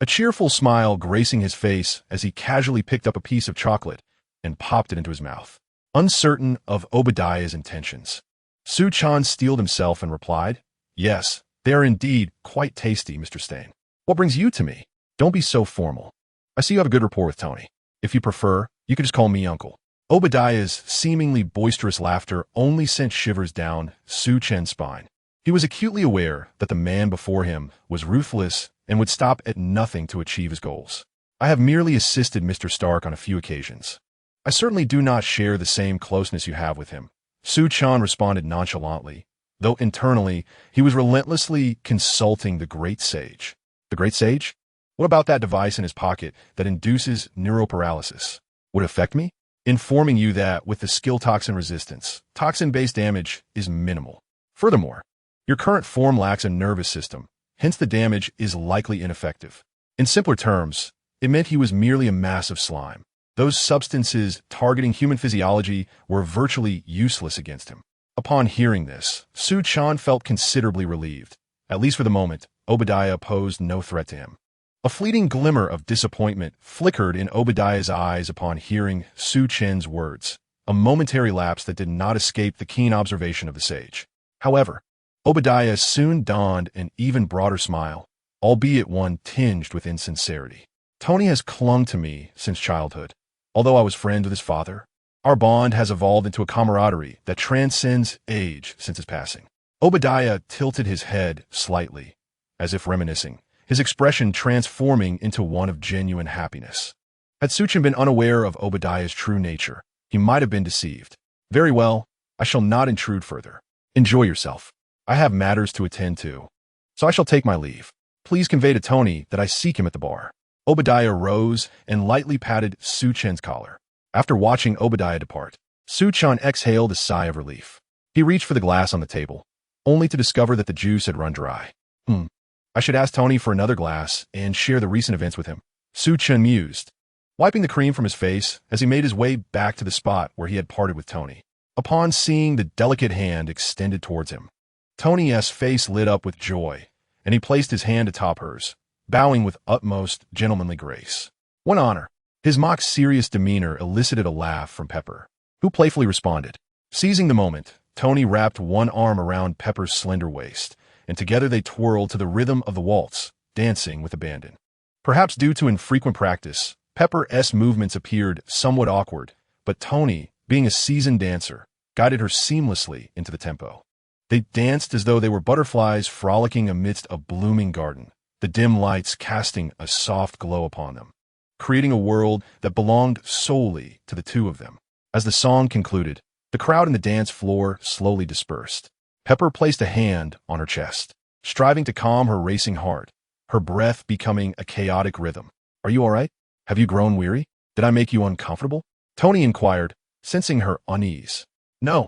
a cheerful smile gracing his face as he casually picked up a piece of chocolate and popped it into his mouth. Uncertain of Obadiah's intentions, Su Chen steeled himself and replied, "Yes, they are indeed quite tasty, Mr. Stain. What brings you to me? Don't be so formal. I see you have a good rapport with Tony. If you prefer, you could just call me Uncle." Obadiah's seemingly boisterous laughter only sent shivers down Su Chen's spine. He was acutely aware that the man before him was ruthless and would stop at nothing to achieve his goals. "I have merely assisted Mr. Stark on a few occasions. I certainly do not share the same closeness you have with him," Su Chen responded nonchalantly, though internally he was relentlessly consulting the great sage. The great sage? What about that device in his pocket that induces neuroparalysis? Would it affect me? Informing you that with the skill toxin resistance, toxin-based damage is minimal. Furthermore, your current form lacks a nervous system, hence the damage is likely ineffective. In simpler terms, it meant he was merely a mass of slime. Those substances targeting human physiology were virtually useless against him. Upon hearing this, Su Chen felt considerably relieved. At least for the moment, Obadiah posed no threat to him. A fleeting glimmer of disappointment flickered in Obadiah's eyes upon hearing Su Chen's words, a momentary lapse that did not escape the keen observation of the sage. However, Obadiah soon donned an even broader smile, albeit one tinged with insincerity. "Tony has clung to me since childhood. Although I was friends with his father, our bond has evolved into a camaraderie that transcends age since his passing." Obadiah tilted his head slightly, as if reminiscing, his expression transforming into one of genuine happiness. Had Su Chen been unaware of Obadiah's true nature, he might have been deceived. "Very well, I shall not intrude further. Enjoy yourself. I have matters to attend to, so I shall take my leave. Please convey to Tony that I seek him at the bar." Obadiah rose and lightly patted Su Chen's collar. After watching Obadiah depart, Su Chen exhaled a sigh of relief. He reached for the glass on the table, only to discover that the juice had run dry. I should ask Tony for another glass and share the recent events with him, Su Chen mused, wiping the cream from his face as he made his way back to the spot where he had parted with Tony. Upon seeing the delicate hand extended towards him, Tony's face lit up with joy, and he placed his hand atop hers, bowing with utmost gentlemanly grace. "What honor!" His mock-serious demeanor elicited a laugh from Pepper, who playfully responded. Seizing the moment, Tony wrapped one arm around Pepper's slender waist, and together they twirled to the rhythm of the waltz, dancing with abandon. Perhaps due to infrequent practice, Pepper's movements appeared somewhat awkward, but Tony, being a seasoned dancer, guided her seamlessly into the tempo. They danced as though they were butterflies frolicking amidst a blooming garden, the dim lights casting a soft glow upon them, creating a world that belonged solely to the two of them. As the song concluded, the crowd in the dance floor slowly dispersed. Pepper placed a hand on her chest, striving to calm her racing heart, her breath becoming a chaotic rhythm. "Are you all right? Have you grown weary? Did I make you uncomfortable?" Tony inquired, sensing her unease. No.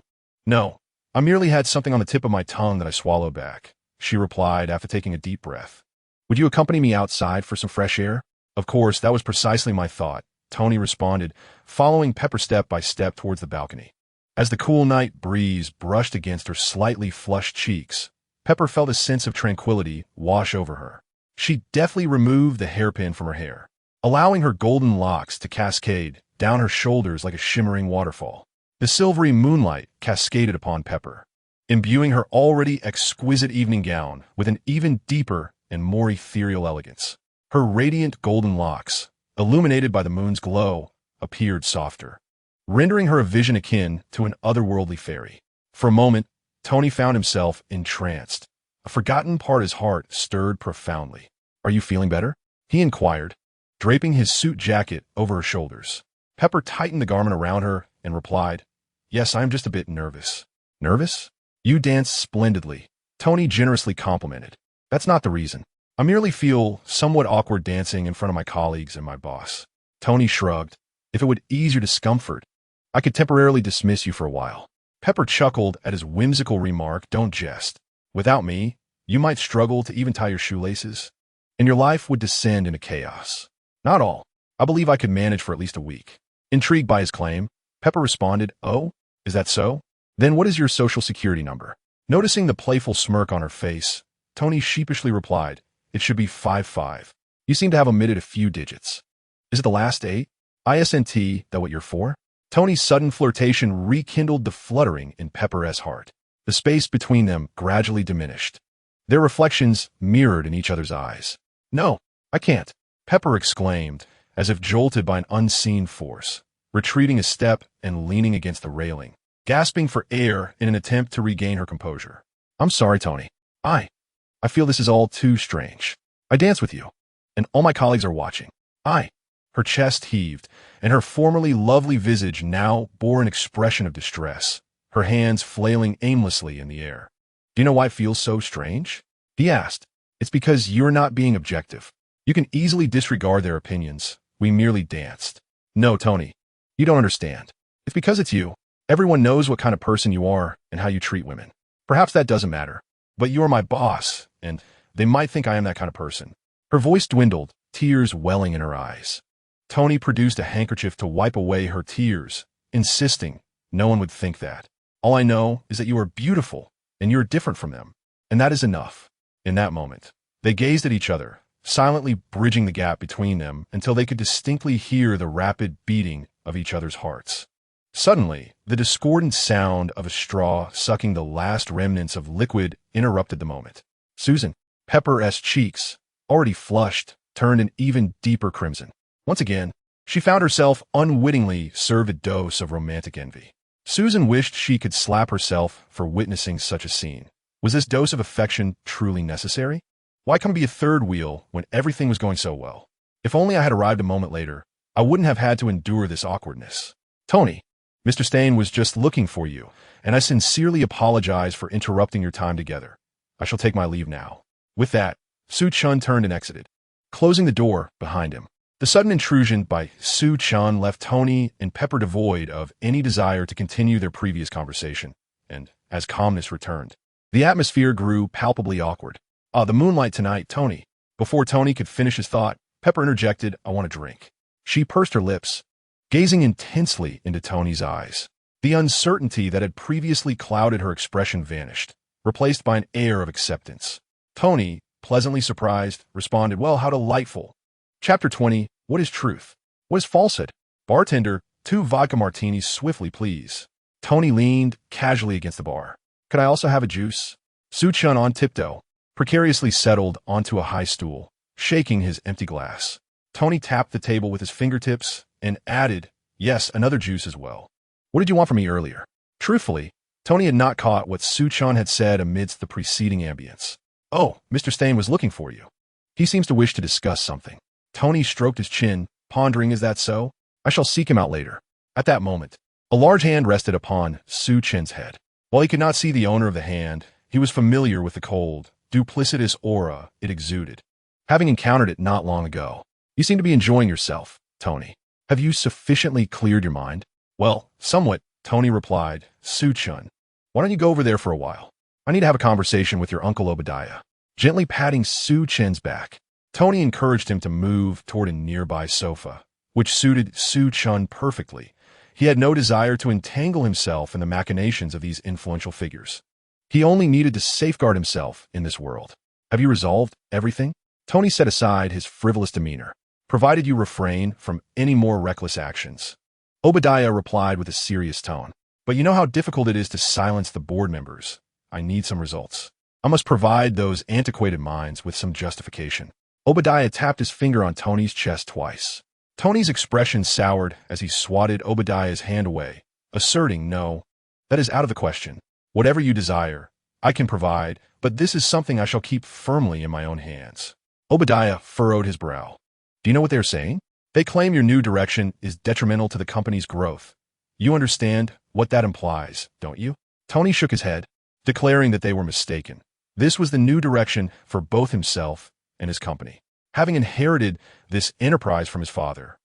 I merely had something on the tip of my tongue that I swallowed back," she replied after taking a deep breath. "Would you accompany me outside for some fresh air?" "Of course, that was precisely my thought," Tony responded, following Pepper step by step towards the balcony. As the cool night breeze brushed against her slightly flushed cheeks, Pepper felt a sense of tranquility wash over her. She deftly removed the hairpin from her hair, allowing her golden locks to cascade down her shoulders like a shimmering waterfall. The silvery moonlight cascaded upon Pepper, imbuing her already exquisite evening gown with an even deeper and more ethereal elegance. Her radiant golden locks, illuminated by the moon's glow, appeared softer, rendering her a vision akin to an otherworldly fairy. For a moment, Tony found himself entranced. A forgotten part of his heart stirred profoundly. "Are you feeling better?" he inquired, draping his suit jacket over her shoulders. Pepper tightened the garment around her and replied, "Yes, I am just a bit nervous." "Nervous? You danced splendidly," Tony generously complimented. "That's not the reason. I merely feel somewhat awkward dancing in front of my colleagues and my boss." Tony shrugged. "If it would ease your discomfort, I could temporarily dismiss you for a while." Pepper chuckled at his whimsical remark. "Don't jest. Without me, you might struggle to even tie your shoelaces, and your life would descend into chaos." "Not all. I believe I could manage for at least a week." Intrigued by his claim, Pepper responded, "Oh, is that so? Then what is your social security number?" Noticing the playful smirk on her face, Tony sheepishly replied, "It should be 55. You seem to have omitted a few digits. Is it the last 8? Isn't that what you're for?" Tony's sudden flirtation rekindled the fluttering in Pepper's heart. The space between them gradually diminished, their reflections mirrored in each other's eyes. "No, I can't," Pepper exclaimed, as if jolted by an unseen force, retreating a step and leaning against the railing, gasping for air in an attempt to regain her composure. "I'm sorry, Tony. I feel this is all too strange. I dance with you, and all my colleagues are watching. Her chest heaved, and her formerly lovely visage now bore an expression of distress, her hands flailing aimlessly in the air. "Do you know why it feels so strange?" he asked. "It's because you're not being objective. You can easily disregard their opinions. We merely danced." "No, Tony, you don't understand. It's because it's you. Everyone knows what kind of person you are and how you treat women. Perhaps that doesn't matter, but you are my boss, and they might think I am that kind of person." Her voice dwindled, tears welling in her eyes. Tony produced a handkerchief to wipe away her tears, insisting no one would think that. "All I know is that you are beautiful, and you're different from them, and that is enough." In that moment, they gazed at each other, silently bridging the gap between them until they could distinctly hear the rapid beating of each other's hearts. Suddenly, the discordant sound of a straw sucking the last remnants of liquid interrupted the moment. Susan, Pepper's cheeks, already flushed, turned an even deeper crimson. Once again, she found herself unwittingly served a dose of romantic envy. Susan wished she could slap herself for witnessing such a scene. Was this dose of affection truly necessary? Why come be a third wheel when everything was going so well? If only I had arrived a moment later, I wouldn't have had to endure this awkwardness. "Tony, Mr. Stain was just looking for you, and I sincerely apologize for interrupting your time together. I shall take my leave now." With that, Su Chen turned and exited, closing the door behind him. The sudden intrusion by Su Chen left Tony and Pepper devoid of any desire to continue their previous conversation, and as calmness returned, the atmosphere grew palpably awkward. "The moonlight tonight, Tony." Before Tony could finish his thought, Pepper interjected, "I want a drink." She pursed her lips, gazing intensely into Tony's eyes. The uncertainty that had previously clouded her expression vanished, replaced by an air of acceptance. Tony, pleasantly surprised, responded, "Well, how delightful." Chapter 20, What is Truth? What is Falsehood? Bartender, 2 vodka martinis swiftly, please. Tony leaned casually against the bar. "Could I also have a juice?" Su Chen on tiptoe, precariously settled onto a high stool, shaking his empty glass. Tony tapped the table with his fingertips and added, "Yes, another juice as well." "What did you want from me earlier?" Truthfully, Tony had not caught what Su Chen had said amidst the preceding ambience. "Oh, Mr. Stain was looking for you. He seems to wish to discuss something." Tony stroked his chin, pondering, "Is that so? I shall seek him out later." At that moment, a large hand rested upon Su Chen's head. While he could not see the owner of the hand, he was familiar with the cold, duplicitous aura it exuded, having encountered it not long ago. "You seem to be enjoying yourself, Tony. Have you sufficiently cleared your mind?" "Well, somewhat," Tony replied. "Su Chen, why don't you go over there for a while? I need to have a conversation with your Uncle Obadiah." Gently patting Su Chen's back, Tony encouraged him to move toward a nearby sofa, which suited Su Chen perfectly. He had no desire to entangle himself in the machinations of these influential figures. He only needed to safeguard himself in this world. "Have you resolved everything?" Tony set aside his frivolous demeanor. "Provided you refrain from any more reckless actions." Obadiah replied with a serious tone. "But you know how difficult it is to silence the board members. I need some results. I must provide those antiquated minds with some justification." Obadiah tapped his finger on Tony's chest twice. Tony's expression soured as he swatted Obadiah's hand away, asserting, "No, that is out of the question. Whatever you desire, I can provide, but this is something I shall keep firmly in my own hands." Obadiah furrowed his brow. "Do you know what they're saying? They claim your new direction is detrimental to the company's growth. You understand what that implies, don't you?" Tony shook his head, declaring that they were mistaken. This was the new direction for both himself and his company. Having inherited this enterprise from his father,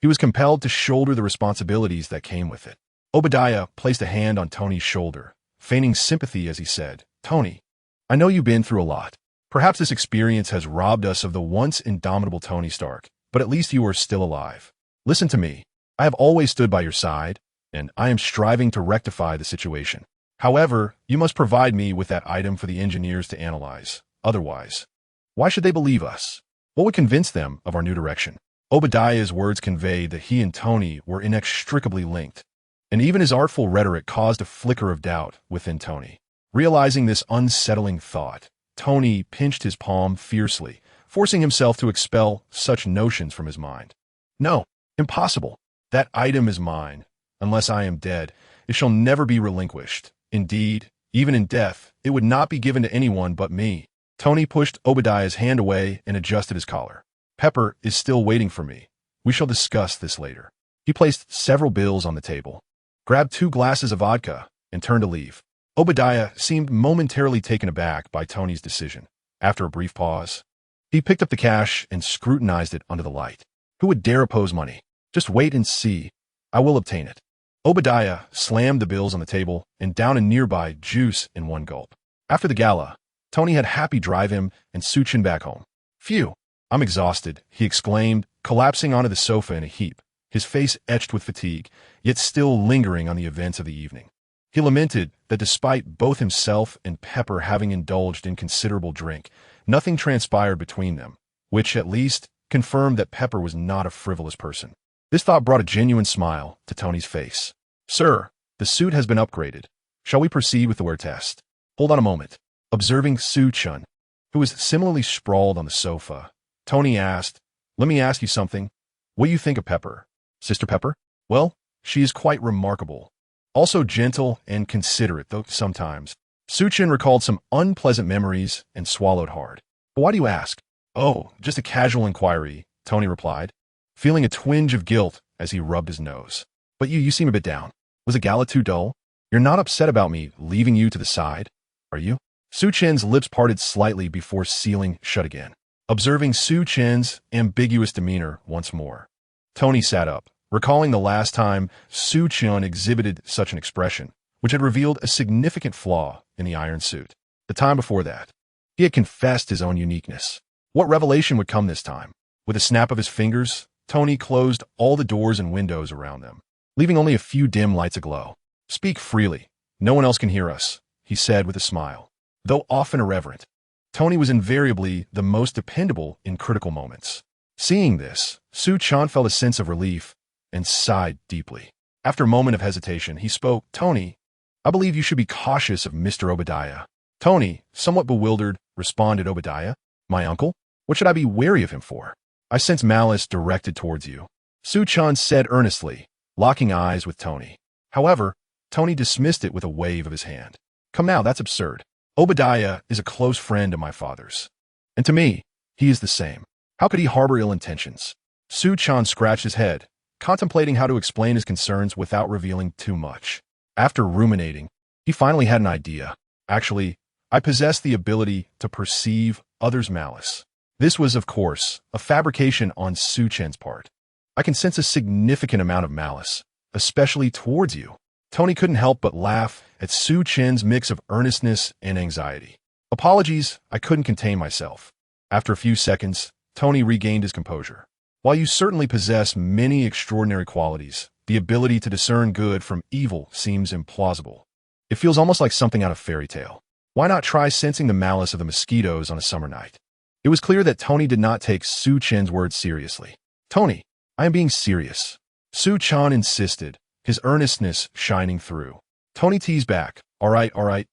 he was compelled to shoulder the responsibilities that came with it. Obadiah placed a hand on Tony's shoulder, feigning sympathy as he said, "Tony, I know you've been through a lot. Perhaps this experience has robbed us of the once indomitable Tony Stark, but at least you are still alive. Listen to me. I have always stood by your side, and I am striving to rectify the situation. However, you must provide me with that item for the engineers to analyze. Otherwise, why should they believe us? What would convince them of our new direction?" Obadiah's words conveyed that he and Tony were inextricably linked, and even his artful rhetoric caused a flicker of doubt within Tony. Realizing this unsettling thought, Tony pinched his palm fiercely, forcing himself to expel such notions from his mind. "No, impossible. That item is mine. Unless I am dead, it shall never be relinquished. Indeed, even in death, it would not be given to anyone but me." Tony pushed Obadiah's hand away and adjusted his collar. "Pepper is still waiting for me. We shall discuss this later." He placed several bills on the table, grabbed 2 glasses of vodka, and turned to leave. Obadiah seemed momentarily taken aback by Tony's decision. After a brief pause, he picked up the cash and scrutinized it under the light. "Who would dare oppose money? Just wait and see. I will obtain it." Obadiah slammed the bills on the table and downed a nearby juice in one gulp. After the gala, Tony had Happy drive him and Su Chen back home. "Phew, I'm exhausted," he exclaimed, collapsing onto the sofa in a heap, his face etched with fatigue, yet still lingering on the events of the evening. He lamented that despite both himself and Pepper having indulged in considerable drink, nothing transpired between them, which, at least, confirmed that Pepper was not a frivolous person. This thought brought a genuine smile to Tony's face. "Sir, the suit has been upgraded. Shall we proceed with the wear test?" "Hold on a moment." Observing Su Chen, who was similarly sprawled on the sofa, Tony asked, "Let me ask you something. What do you think of Pepper?" "Sister Pepper? Well, she is quite remarkable. Also gentle and considerate, though sometimes." Su Chen recalled some unpleasant memories and swallowed hard. "But why do you ask?" "Oh, just a casual inquiry," Tony replied, feeling a twinge of guilt as he rubbed his nose. "But you seem a bit down. Was a gala too dull? You're not upset about me leaving you to the side, are you? Su Chen's lips parted slightly before sealing shut again. Observing Su Chen's ambiguous demeanor once more, Tony sat up, recalling the last time Su Chen exhibited such an expression, which had revealed a significant flaw in the iron suit. The time before that, he had confessed his own uniqueness. What revelation would come this time? With a snap of his fingers, Tony closed all the doors and windows around them, leaving only a few dim lights aglow. "Speak freely. No one else can hear us," he said with a smile. Though often irreverent, Tony was invariably the most dependable in critical moments. Seeing this, Su Chen felt a sense of relief and sighed deeply. After a moment of hesitation, he spoke. "Tony, I believe you should be cautious of Mr. Obadiah." Tony, somewhat bewildered, responded. "Obadiah? My uncle? What should I be wary of him for? I sense malice directed towards you," Su Chen said earnestly, locking eyes with Tony. However, Tony dismissed it with a wave of his hand. "Come now, that's absurd. Obadiah is a close friend of my father's. And to me, he is the same. How could he harbor ill intentions?" Su Chen scratched his head, contemplating how to explain his concerns without revealing too much. After ruminating, he finally had an idea. "Actually, I possess the ability to perceive others' malice." This was, of course, a fabrication on Su Chen's part. "I can sense a significant amount of malice, especially towards you." Tony couldn't help but laugh at Su Chen's mix of earnestness and anxiety. "Apologies, I couldn't contain myself." After a few seconds, Tony regained his composure. "While you certainly possess many extraordinary qualities, the ability to discern good from evil seems implausible. It feels almost like something out of fairy tale. Why not try sensing the malice of the mosquitoes on a summer night?" It was clear that Tony did not take Su Chen's words seriously. "Tony, I am being serious," Su Chen insisted, his earnestness shining through. Tony teased back. All right.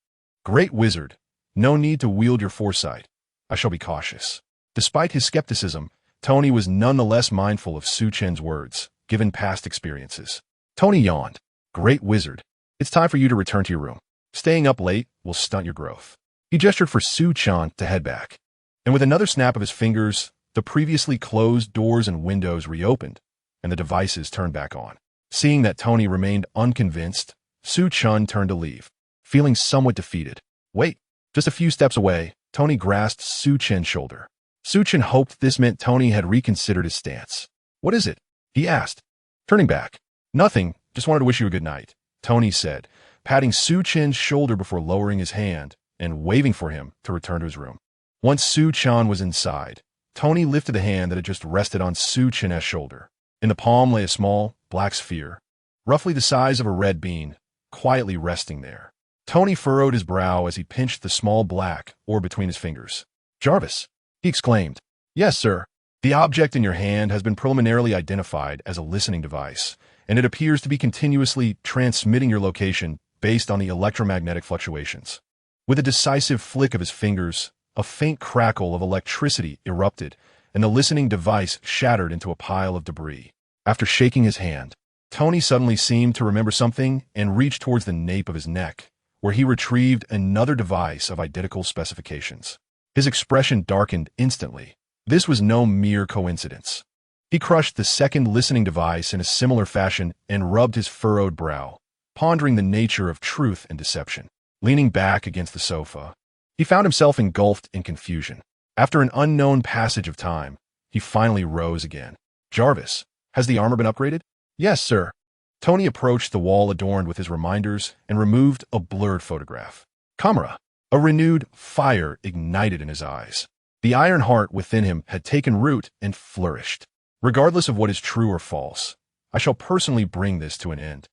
Great wizard. No need to wield your foresight. I shall be cautious." Despite his skepticism, Tony was nonetheless mindful of Su Chen's words, given past experiences. Tony yawned. "Great wizard. It's time for you to return to your room. Staying up late will stunt your growth." He gestured for Su Chen to head back. And with another snap of his fingers, the previously closed doors and windows reopened, and the devices turned back on. Seeing that Tony remained unconvinced, Su Chen turned to leave, feeling somewhat defeated. "Wait." Just a few steps away, Tony grasped Su Chen's shoulder. Su Chen hoped this meant Tony had reconsidered his stance. "What is it?" he asked, turning back. "Nothing, just wanted to wish you a good night," Tony said, patting Su Chen's shoulder before lowering his hand and waving for him to return to his room. Once Su Chen was inside, Tony lifted the hand that had just rested on Su Chen's shoulder. In the palm lay a small, black sphere, roughly the size of a red bean, quietly resting there. Tony furrowed his brow as he pinched the small black orb between his fingers. "Jarvis," he exclaimed. "Yes, sir. The object in your hand has been preliminarily identified as a listening device, and it appears to be continuously transmitting your location based on the electromagnetic fluctuations." With a decisive flick of his fingers, a faint crackle of electricity erupted, and the listening device shattered into a pile of debris. After shaking his hand, Tony suddenly seemed to remember something and reached towards the nape of his neck, where he retrieved another device of identical specifications. His expression darkened instantly. This was no mere coincidence. He crushed the second listening device in a similar fashion and rubbed his furrowed brow, pondering the nature of truth and deception. Leaning back against the sofa, he found himself engulfed in confusion. After an unknown passage of time, he finally rose again. "Jarvis, has the armor been upgraded?" "Yes, sir." Tony approached the wall adorned with his reminders and removed a blurred photograph. Camera. A renewed fire ignited in his eyes. The iron heart within him had taken root and flourished. "Regardless of what is true or false, I shall personally bring this to an end,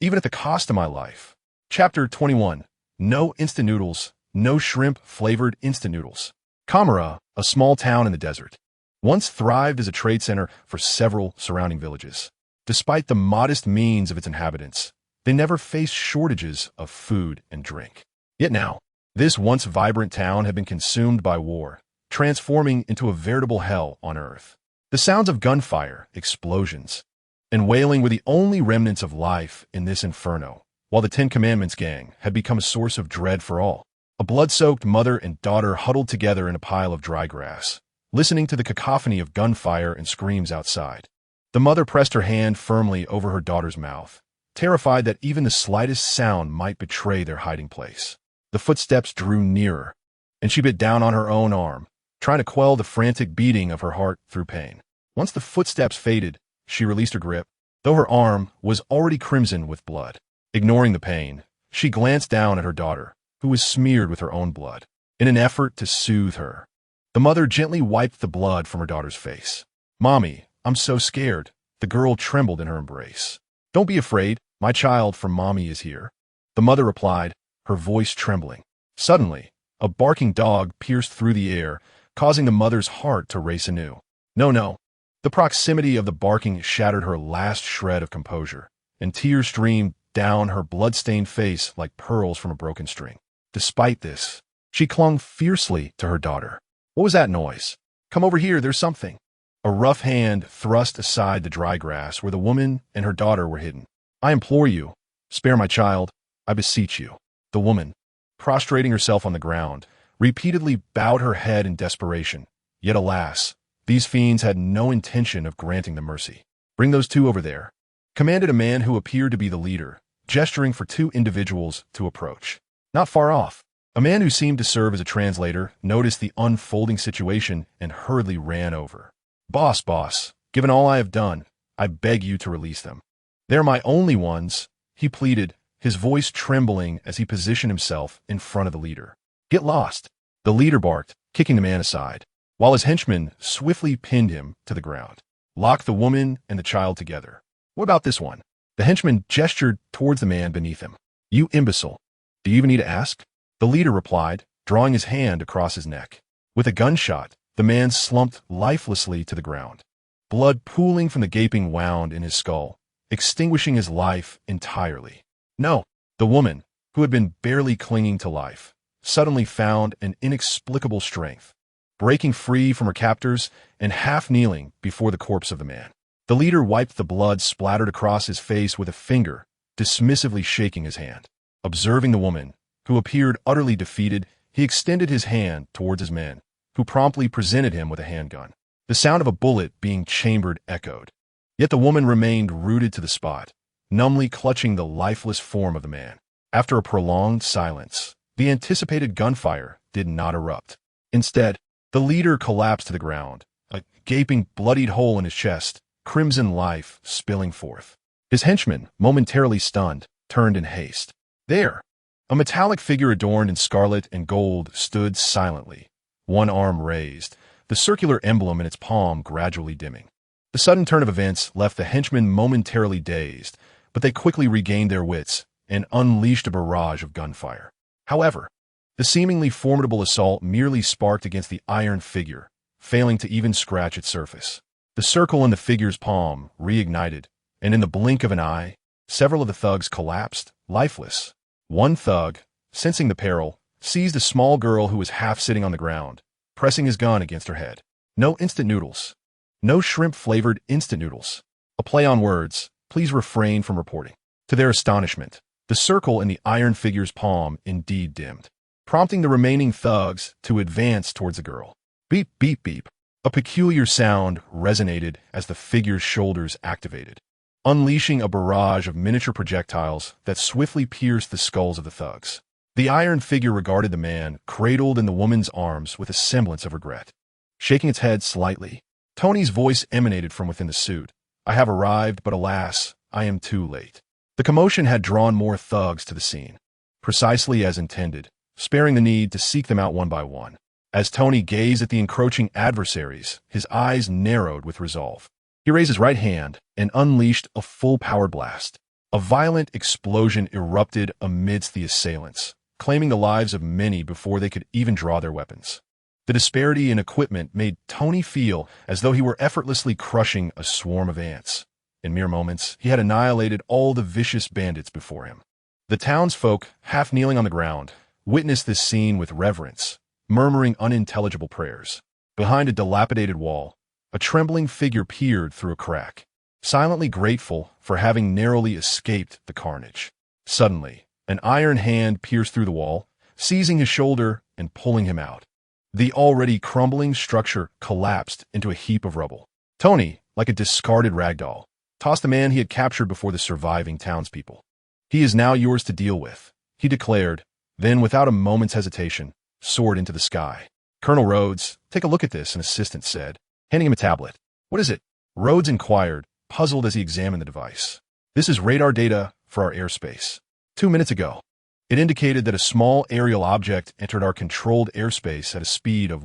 even at the cost of my life." Chapter 21. No instant noodles, no shrimp-flavored instant noodles. Camera, a small town in the desert, once thrived as a trade center for several surrounding villages. Despite the modest means of its inhabitants, they never faced shortages of food and drink. Yet now, this once vibrant town had been consumed by war, transforming into a veritable hell on earth. The sounds of gunfire, explosions, and wailing were the only remnants of life in this inferno, while the Ten Commandments gang had become a source of dread for all. A blood-soaked mother and daughter huddled together in a pile of dry grass, listening to the cacophony of gunfire and screams outside. The mother pressed her hand firmly over her daughter's mouth, terrified that even the slightest sound might betray their hiding place. The footsteps drew nearer, and she bit down on her own arm, trying to quell the frantic beating of her heart through pain. Once the footsteps faded, she released her grip, though her arm was already crimson with blood. Ignoring the pain, she glanced down at her daughter, who was smeared with her own blood. In an effort to soothe her, the mother gently wiped the blood from her daughter's face. "Mommy, I'm so scared." The girl trembled in her embrace. "Don't be afraid, my child from Mommy is here," the mother replied, her voice trembling. Suddenly, a barking dog pierced through the air, causing the mother's heart to race anew. No. The proximity of the barking shattered her last shred of composure, and tears streamed down her blood-stained face like pearls from a broken string. Despite this, she clung fiercely to her daughter. "What was that noise? Come over here, there's something." A rough hand thrust aside the dry grass where the woman and her daughter were hidden. "I implore you, spare my child, I beseech you." The woman, prostrating herself on the ground, repeatedly bowed her head in desperation. Yet alas, these fiends had no intention of granting them mercy. "Bring those two over there," commanded a man who appeared to be the leader, gesturing for two individuals to approach. Not far off, a man who seemed to serve as a translator noticed the unfolding situation and hurriedly ran over. Boss, given all I have done, I beg you to release them." "They're my only ones," he pleaded, his voice trembling as he positioned himself in front of the leader. "Get lost," the leader barked, kicking the man aside, while his henchmen swiftly pinned him to the ground. "Lock the woman and the child together." "What about this one?" The henchman gestured towards the man beneath him. "You imbecile. Do you even need to ask?" The leader replied, drawing his hand across his neck. With a gunshot, the man slumped lifelessly to the ground, blood pooling from the gaping wound in his skull, extinguishing his life entirely. "No," the woman, who had been barely clinging to life, suddenly found an inexplicable strength, breaking free from her captors and half-kneeling before the corpse of the man. The leader wiped the blood splattered across his face with a finger, dismissively shaking his hand. Observing the woman, who appeared utterly defeated, he extended his hand towards his men, who promptly presented him with a handgun. The sound of a bullet being chambered echoed. Yet the woman remained rooted to the spot, numbly clutching the lifeless form of the man. After a prolonged silence, the anticipated gunfire did not erupt. Instead, the leader collapsed to the ground, a gaping, bloodied hole in his chest, crimson life spilling forth. His henchmen, momentarily stunned, turned in haste. There, a metallic figure adorned in scarlet and gold stood silently, one arm raised, the circular emblem in its palm gradually dimming. The sudden turn of events left the henchmen momentarily dazed, but they quickly regained their wits and unleashed a barrage of gunfire. However, the seemingly formidable assault merely sparked against the iron figure, failing to even scratch its surface. The circle in the figure's palm reignited, and in the blink of an eye, several of the thugs collapsed, lifeless. One thug, sensing the peril, seized a small girl who was half sitting on the ground, pressing his gun against her head. "No instant noodles. No shrimp-flavored instant noodles." A play on words. Please refrain from reporting. To their astonishment, the circle in the iron figure's palm indeed dimmed, prompting the remaining thugs to advance towards the girl. Beep, beep, beep. A peculiar sound resonated as the figure's shoulders activated, unleashing a barrage of miniature projectiles that swiftly pierced the skulls of the thugs. The iron figure regarded the man cradled in the woman's arms with a semblance of regret. Shaking its head slightly, Tony's voice emanated from within the suit. "I have arrived, but alas, I am too late." The commotion had drawn more thugs to the scene, precisely as intended, sparing the need to seek them out one by one. As Tony gazed at the encroaching adversaries, his eyes narrowed with resolve. He raised his right hand and unleashed a full-powered blast. A violent explosion erupted amidst the assailants, claiming the lives of many before they could even draw their weapons. The disparity in equipment made Tony feel as though he were effortlessly crushing a swarm of ants. In mere moments, he had annihilated all the vicious bandits before him. The townsfolk, half kneeling on the ground, witnessed this scene with reverence, murmuring unintelligible prayers. Behind a dilapidated wall, a trembling figure peered through a crack, silently grateful for having narrowly escaped the carnage. Suddenly, an iron hand pierced through the wall, seizing his shoulder and pulling him out. The already crumbling structure collapsed into a heap of rubble. Tony, like a discarded ragdoll, tossed the man he had captured before the surviving townspeople. "He is now yours to deal with," he declared, then without a moment's hesitation, soared into the sky. "Colonel Rhodes, take a look at this," an assistant said, handing him a tablet. "What is it?" Rhodes inquired, puzzled as he examined the device. "This is radar data for our airspace. 2 minutes ago, it indicated that a small aerial object entered our controlled airspace at a speed of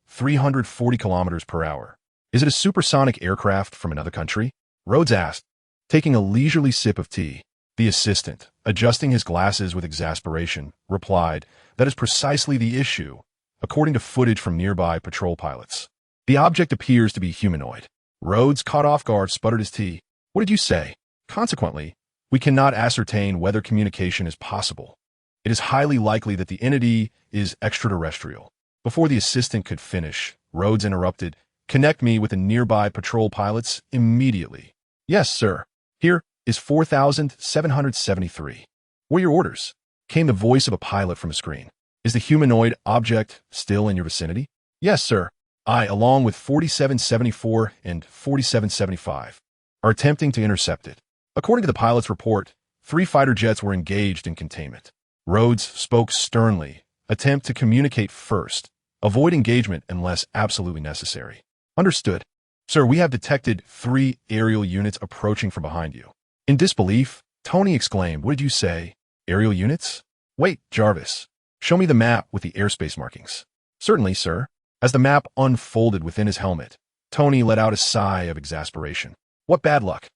340 kilometers per hour. Is it a supersonic aircraft from another country?" Rhodes asked, taking a leisurely sip of tea. The assistant, adjusting his glasses with exasperation, replied, "That is precisely the issue, according to footage from nearby patrol pilots. The object appears to be humanoid." Rhodes, caught off guard, sputtered his tea. "What did you say?" "Consequently, we cannot ascertain whether communication is possible. It is highly likely that the entity is extraterrestrial." Before the assistant could finish, Rhodes interrupted, "Connect me with the nearby patrol pilots immediately." "Yes, sir. Here is 4773. "What are your orders?" came the voice of a pilot from a screen. "Is the humanoid object still in your vicinity?" "Yes, sir. I, along with 4774 and 4775, are attempting to intercept it." According to the pilot's report, 3 fighter jets were engaged in containment. Rhodes spoke sternly, "Attempt to communicate first. Avoid engagement unless absolutely necessary." "Understood. Sir, we have detected 3 aerial units approaching from behind you." In disbelief, Tony exclaimed, "What did you say? Aerial units?" "Wait, Jarvis. Show me the map with the airspace markings." "Certainly, sir." As the map unfolded within his helmet, Tony let out a sigh of exasperation. "What bad luck.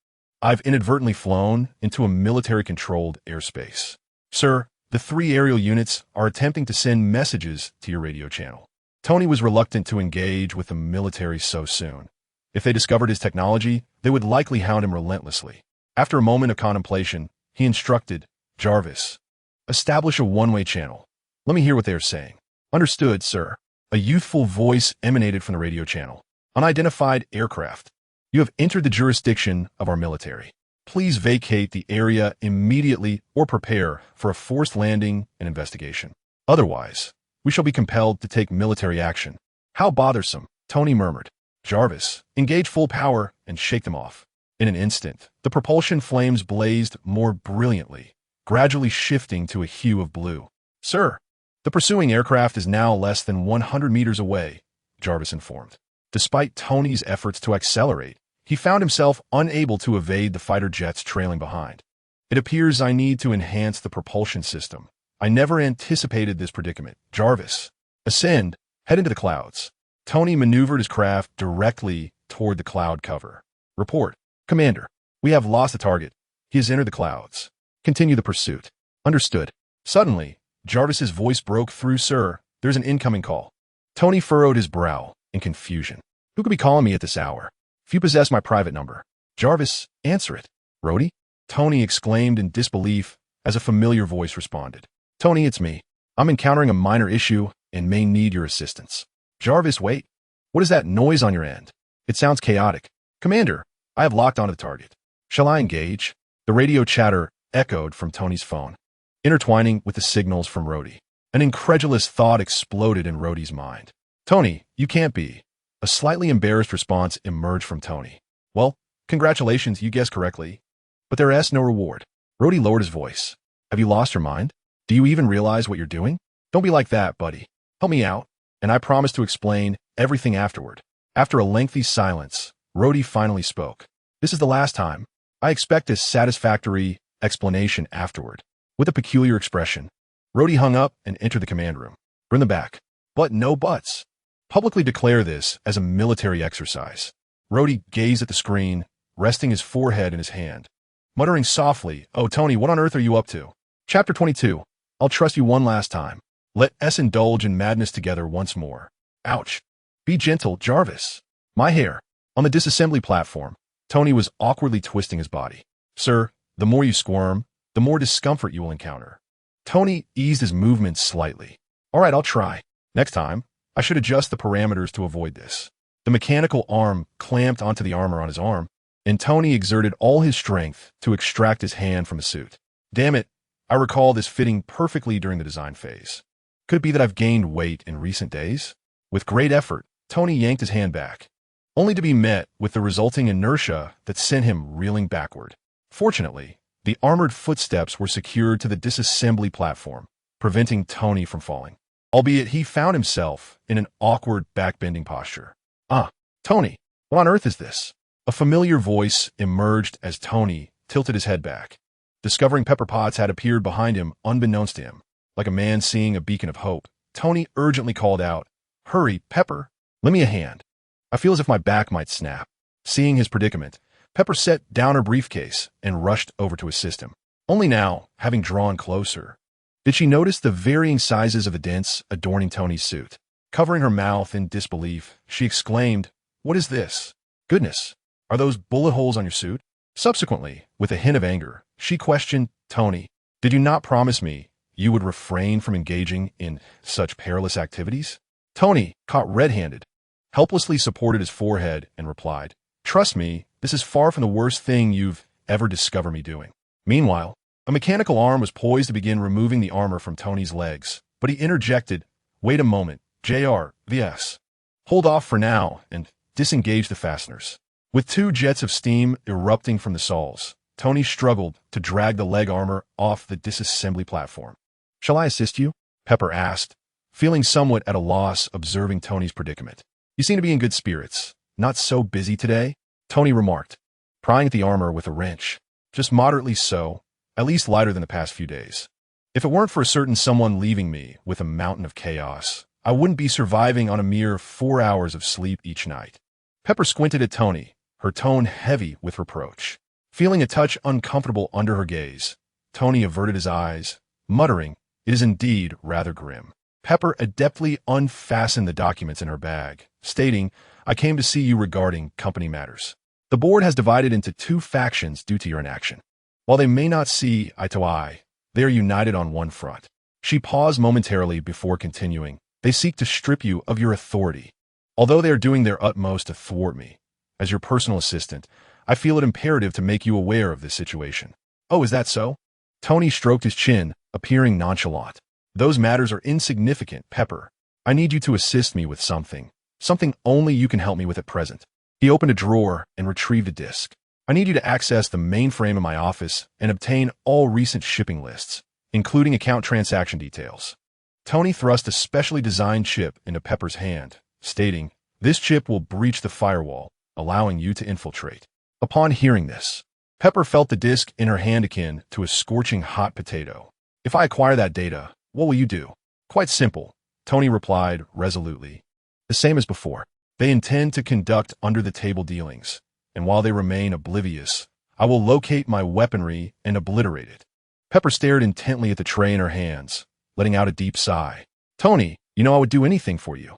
I've inadvertently flown into a military-controlled airspace. Sir, the 3 aerial units are attempting to send messages to your radio channel." Tony was reluctant to engage with the military so soon. If they discovered his technology, they would likely hound him relentlessly. After a moment of contemplation, he instructed, "Jarvis, establish a one-way channel. Let me hear what they are saying." "Understood, sir." A youthful voice emanated from the radio channel. "Unidentified aircraft. You have entered the jurisdiction of our military. Please vacate the area immediately or prepare for a forced landing and investigation. Otherwise, we shall be compelled to take military action." "How bothersome," Tony murmured. "Jarvis, engage full power and shake them off." In an instant, the propulsion flames blazed more brilliantly, gradually shifting to a hue of blue. "Sir, the pursuing aircraft is now less than 100 meters away," Jarvis informed. Despite Tony's efforts to accelerate, he found himself unable to evade the fighter jets trailing behind. "It appears I need to enhance the propulsion system. I never anticipated this predicament. Jarvis, ascend, head into the clouds." Tony maneuvered his craft directly toward the cloud cover. "Report. Commander, we have lost the target. He has entered the clouds. Continue the pursuit." "Understood." Suddenly, Jarvis's voice broke through. "Sir, there's an incoming call." Tony furrowed his brow in confusion. "Who could be calling me at this hour? If you possess my private number." "Jarvis, answer it." "Rhodey?" Tony exclaimed in disbelief as a familiar voice responded. "Tony, it's me. I'm encountering a minor issue and may need your assistance." "Jarvis, wait. What is that noise on your end? It sounds chaotic." "Commander, I have locked onto the target. Shall I engage?" The radio chatter echoed from Tony's phone, intertwining with the signals from Rhodey. An incredulous thought exploded in Rhodey's mind. "Tony, you can't be." A slightly embarrassed response emerged from Tony. "Well, congratulations, you guessed correctly. But there is no reward." Rhodey lowered his voice. "Have you lost your mind? Do you even realize what you're doing? Don't be like that, buddy. Help me out, and I promise to explain everything afterward." After a lengthy silence, Rhodey finally spoke. "This is the last time. I expect a satisfactory explanation afterward." With a peculiar expression, Rhodey hung up and entered the command room. "We're in the back. But no buts. Publicly declare this as a military exercise." Rhodey gazed at the screen, resting his forehead in his hand, muttering softly, "Oh, Tony, what on earth are you up to?" Chapter 22. I'll trust you one last time. Let us indulge in madness together once more. Ouch. Be gentle, Jarvis. My hair. On the disassembly platform, Tony was awkwardly twisting his body. "Sir, the more you squirm, the more discomfort you will encounter." Tony eased his movements slightly. "All right, I'll try. Next time, I should adjust the parameters to avoid this." The mechanical arm clamped onto the armor on his arm, and Tony exerted all his strength to extract his hand from the suit. "Damn it, I recall this fitting perfectly during the design phase. Could it be that I've gained weight in recent days?" With great effort, Tony yanked his hand back. only to be met with the resulting inertia that sent him reeling backward. Fortunately, the armored footsteps were secured to the disassembly platform, preventing Tony from falling, albeit he found himself in an awkward backbending posture. Tony, what on earth is this? A familiar voice emerged as Tony tilted his head back. Discovering Pepper Potts had appeared behind him unbeknownst to him. Like a man seeing a beacon of hope, Tony urgently called out, "Hurry, Pepper, lend me a hand. I feel as if my back might snap." Seeing his predicament, Pepper set down her briefcase and rushed over to assist him. Only now, having drawn closer, did she notice the varying sizes of the dents adorning Tony's suit. Covering her mouth in disbelief, she exclaimed, "What is this? Goodness, are those bullet holes on your suit?" Subsequently, with a hint of anger, she questioned Tony, "Did you not promise me you would refrain from engaging in such perilous activities?" Tony, caught red-handed, helplessly supported his forehead and replied, "Trust me, this is far from the worst thing you've ever discovered me doing." Meanwhile, a mechanical arm was poised to begin removing the armor from Tony's legs, but he interjected, "Wait a moment, JR-VS. Hold off for now and disengage the fasteners." With 2 jets of steam erupting from the soles, Tony struggled to drag the leg armor off the disassembly platform. "Shall I assist you?" Pepper asked, feeling somewhat at a loss observing Tony's predicament. "You seem to be in good spirits. Not so busy today?" Tony remarked, prying at the armor with a wrench. "Just moderately so, at least lighter than the past few days. If it weren't for a certain someone leaving me with a mountain of chaos, I wouldn't be surviving on a mere 4 hours of sleep each night." Pepper squinted at Tony, her tone heavy with reproach. Feeling a touch uncomfortable under her gaze, Tony averted his eyes, muttering, "It is indeed rather grim." Pepper adeptly unfastened the documents in her bag, stating, "I came to see you regarding company matters. The board has divided into 2 factions due to your inaction. While they may not see eye to eye, they are united on one front." She paused momentarily before continuing, "They seek to strip you of your authority. Although they are doing their utmost to thwart me, as your personal assistant, I feel it imperative to make you aware of this situation." "Oh, is that so?" Tony stroked his chin, appearing nonchalant. "Those matters are insignificant, Pepper. I need you to assist me with something only you can help me with at present." He opened a drawer and retrieved a disk. "I need you to access the mainframe in my office and obtain all recent shipping lists, including account transaction details." Tony thrust a specially designed chip into Pepper's hand, stating, "This chip will breach the firewall, allowing you to infiltrate." Upon hearing this, Pepper felt the disk in her hand akin to a scorching hot potato. "If I acquire that data, what will you do?" "Quite simple," Tony replied resolutely. "The same as before. They intend to conduct under-the-table dealings, and while they remain oblivious, I will locate my weaponry and obliterate it." Pepper stared intently at the tray in her hands, letting out a deep sigh. "Tony, you know I would do anything for you.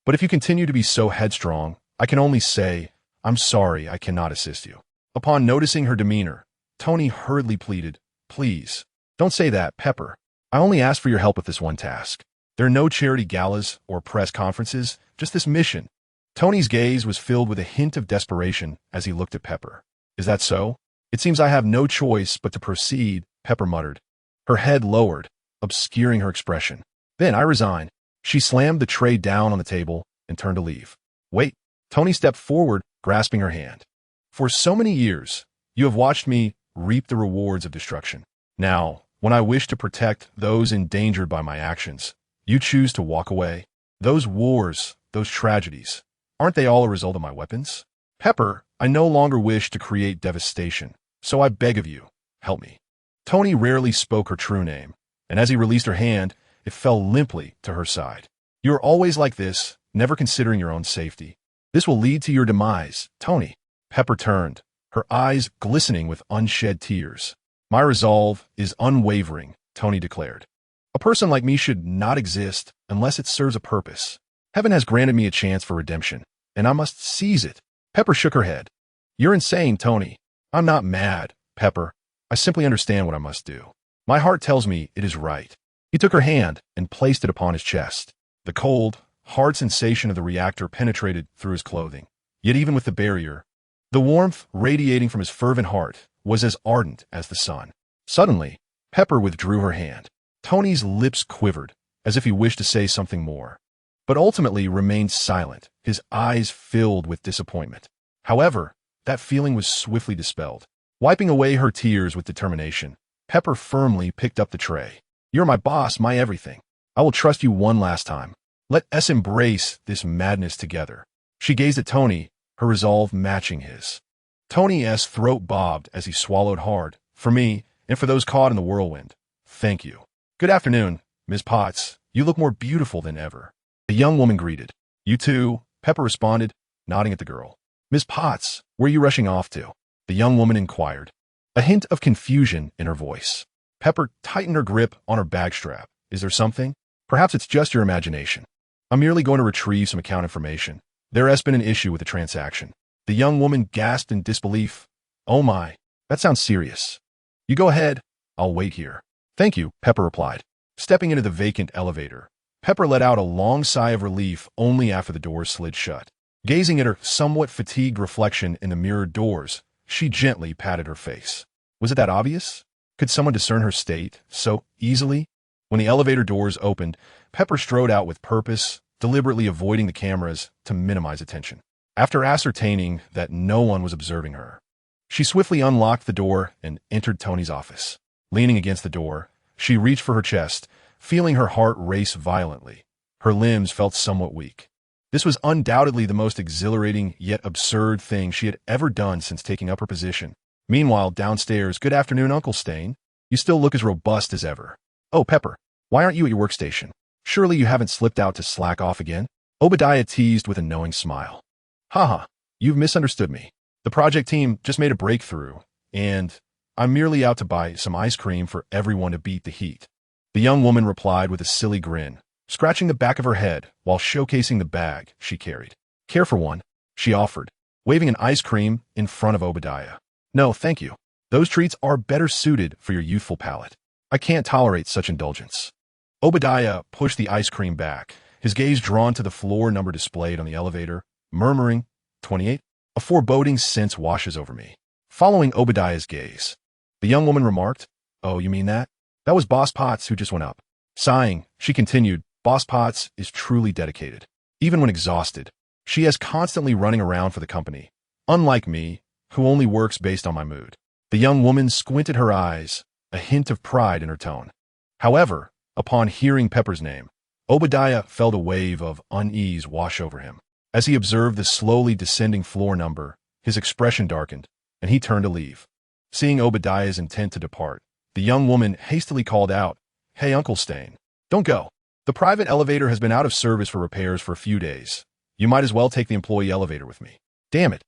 But if you continue to be so headstrong, I can only say, I'm sorry I cannot assist you." Upon noticing her demeanor, Tony hurriedly pleaded, "Please, don't say that, Pepper. I only asked for your help with this one task. There are no charity galas or press conferences, just this mission." Tony's gaze was filled with a hint of desperation as he looked at Pepper. "Is that so? It seems I have no choice but to proceed," Pepper muttered. Her head lowered, obscuring her expression. "Then I resign." She slammed the tray down on the table and turned to leave. "Wait." Tony stepped forward, grasping her hand. "For so many years, you have watched me reap the rewards of destruction. Now, when I wish to protect those endangered by my actions, you choose to walk away. Those wars, those tragedies, aren't they all a result of my weapons? Pepper, I no longer wish to create devastation, so I beg of you, help me." Tony rarely spoke her true name, and as he released her hand, it fell limply to her side. "You are always like this, never considering your own safety. This will lead to your demise, Tony." Pepper turned, her eyes glistening with unshed tears. "My resolve is unwavering," Tony declared. "A person like me should not exist unless it serves a purpose. Heaven has granted me a chance for redemption, and I must seize it." Pepper shook her head. "You're insane, Tony." "I'm not mad, Pepper. I simply understand what I must do. My heart tells me it is right." He took her hand and placed it upon his chest. The cold, hard sensation of the reactor penetrated through his clothing. Yet even with the barrier, the warmth radiating from his fervent heart was as ardent as the sun. Suddenly, Pepper withdrew her hand. Tony's lips quivered, as if he wished to say something more. but ultimately remained silent, his eyes filled with disappointment. However, that feeling was swiftly dispelled. Wiping away her tears with determination, Pepper firmly picked up the tray. "You're my boss, my everything. I will trust you one last time. Let us embrace this madness together." She gazed at Tony, her resolve matching his. Tony's throat bobbed as he swallowed hard. "For me, and for those caught in the whirlwind, thank you. Good afternoon, Ms. Potts. You look more beautiful than ever." The young woman greeted. "You too," Pepper responded, nodding at the girl. "Ms. Potts, where are you rushing off to?" the young woman inquired, a hint of confusion in her voice. Pepper tightened her grip on her bag strap. "Is there something? Perhaps it's just your imagination. I'm merely going to retrieve some account information. There has been an issue with the transaction." The young woman gasped in disbelief. "Oh my, that sounds serious." "You go ahead. I'll wait here." "Thank you," Pepper replied. Stepping into the vacant elevator, Pepper let out a long sigh of relief only after the doors slid shut. Gazing at her somewhat fatigued reflection in the mirrored doors, she gently patted her face. Was it that obvious? Could someone discern her state so easily? When the elevator doors opened, Pepper strode out with purpose, deliberately avoiding the cameras to minimize attention. After ascertaining that no one was observing her, she swiftly unlocked the door and entered Tony's office. Leaning against the door, she reached for her chest, feeling her heart race violently. Her limbs felt somewhat weak. This was undoubtedly the most exhilarating yet absurd thing she had ever done since taking up her position. Meanwhile, downstairs, "Good afternoon, Uncle Stain. You still look as robust as ever." "Oh, Pepper, why aren't you at your workstation? Surely you haven't slipped out to slack off again?" Obadiah teased with a knowing smile. "Haha, you've misunderstood me. The project team just made a breakthrough, and I'm merely out to buy some ice cream for everyone to beat the heat." The young woman replied with a silly grin, scratching the back of her head while showcasing the bag she carried. "Care for one?" she offered, waving an ice cream in front of Obadiah. "No, thank you. Those treats are better suited for your youthful palate. I can't tolerate such indulgence." Obadiah pushed the ice cream back, his gaze drawn to the floor number displayed on the elevator, murmuring, 28? "A foreboding sense washes over me." Following Obadiah's gaze, the young woman remarked, "Oh, you mean that? That was Boss Potts who just went up." Sighing, she continued, "Boss Potts is truly dedicated. Even when exhausted, she is constantly running around for the company, unlike me, who only works based on my mood." The young woman squinted her eyes, a hint of pride in her tone. However, upon hearing Pepper's name, Obadiah felt a wave of unease wash over him. As he observed the slowly descending floor number, his expression darkened, and he turned to leave. Seeing Obadiah's intent to depart, the young woman hastily called out, "Hey, Uncle Stain, don't go. The private elevator has been out of service for repairs for a few days. You might as well take the employee elevator with me." "Damn it."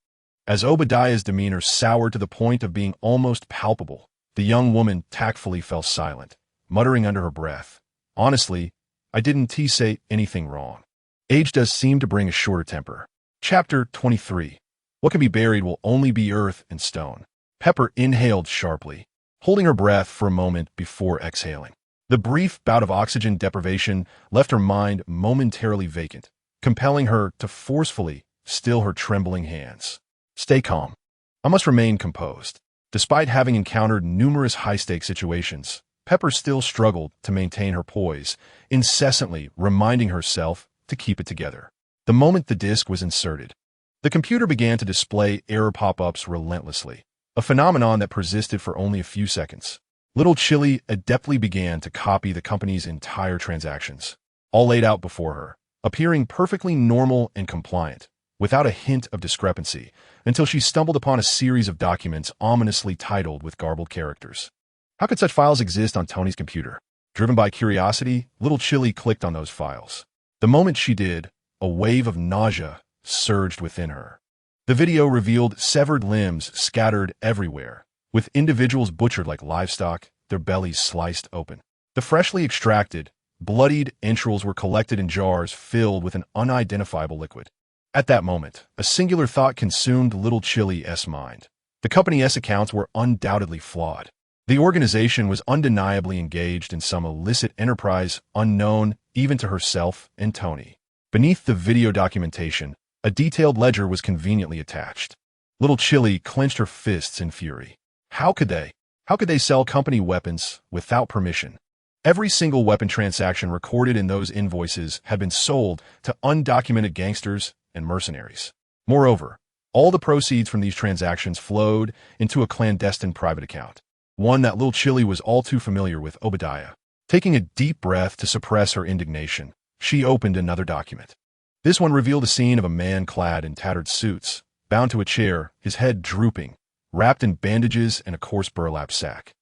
As Obadiah's demeanor soured to the point of being almost palpable, the young woman tactfully fell silent, muttering under her breath, "Honestly, I didn't say anything wrong." Age does seem to bring a shorter temper. Chapter 23. What can be buried will only be earth and stone. Pepper inhaled sharply, holding her breath for a moment before exhaling. The brief bout of oxygen deprivation left her mind momentarily vacant, compelling her to forcefully still her trembling hands. "Stay calm. I must remain composed." Despite having encountered numerous high-stakes situations, Pepper still struggled to maintain her poise, incessantly reminding herself to keep it together. The moment the disk was inserted, the computer began to display error pop-ups relentlessly, a phenomenon that persisted for only a few seconds. Little Chili adeptly began to copy the company's entire transactions, all laid out before her, appearing perfectly normal and compliant, without a hint of discrepancy, until she stumbled upon a series of documents ominously titled with garbled characters. How could such files exist on Tony's computer? Driven by curiosity, Little Chili clicked on those files. The moment she did, a wave of nausea surged within her. The video revealed severed limbs scattered everywhere, with individuals butchered like livestock, their bellies sliced open. The freshly extracted, bloodied entrails were collected in jars filled with an unidentifiable liquid. At that moment, a singular thought consumed Little Chili's mind. The company's accounts were undoubtedly flawed. The organization was undeniably engaged in some illicit enterprise unknown even to herself and Tony. Beneath the video documentation, a detailed ledger was conveniently attached. Little Chili clenched her fists in fury. How could they sell company weapons without permission? Every single weapon transaction recorded in those invoices had been sold to undocumented gangsters and mercenaries. Moreover, all the proceeds from these transactions flowed into a clandestine private account, one that little Chili was all too familiar with. Obadiah. Taking a deep breath to suppress her indignation, she opened another document. This one revealed a scene of a man clad in tattered suits, bound to a chair, his head drooping, wrapped in bandages and a coarse burlap sack.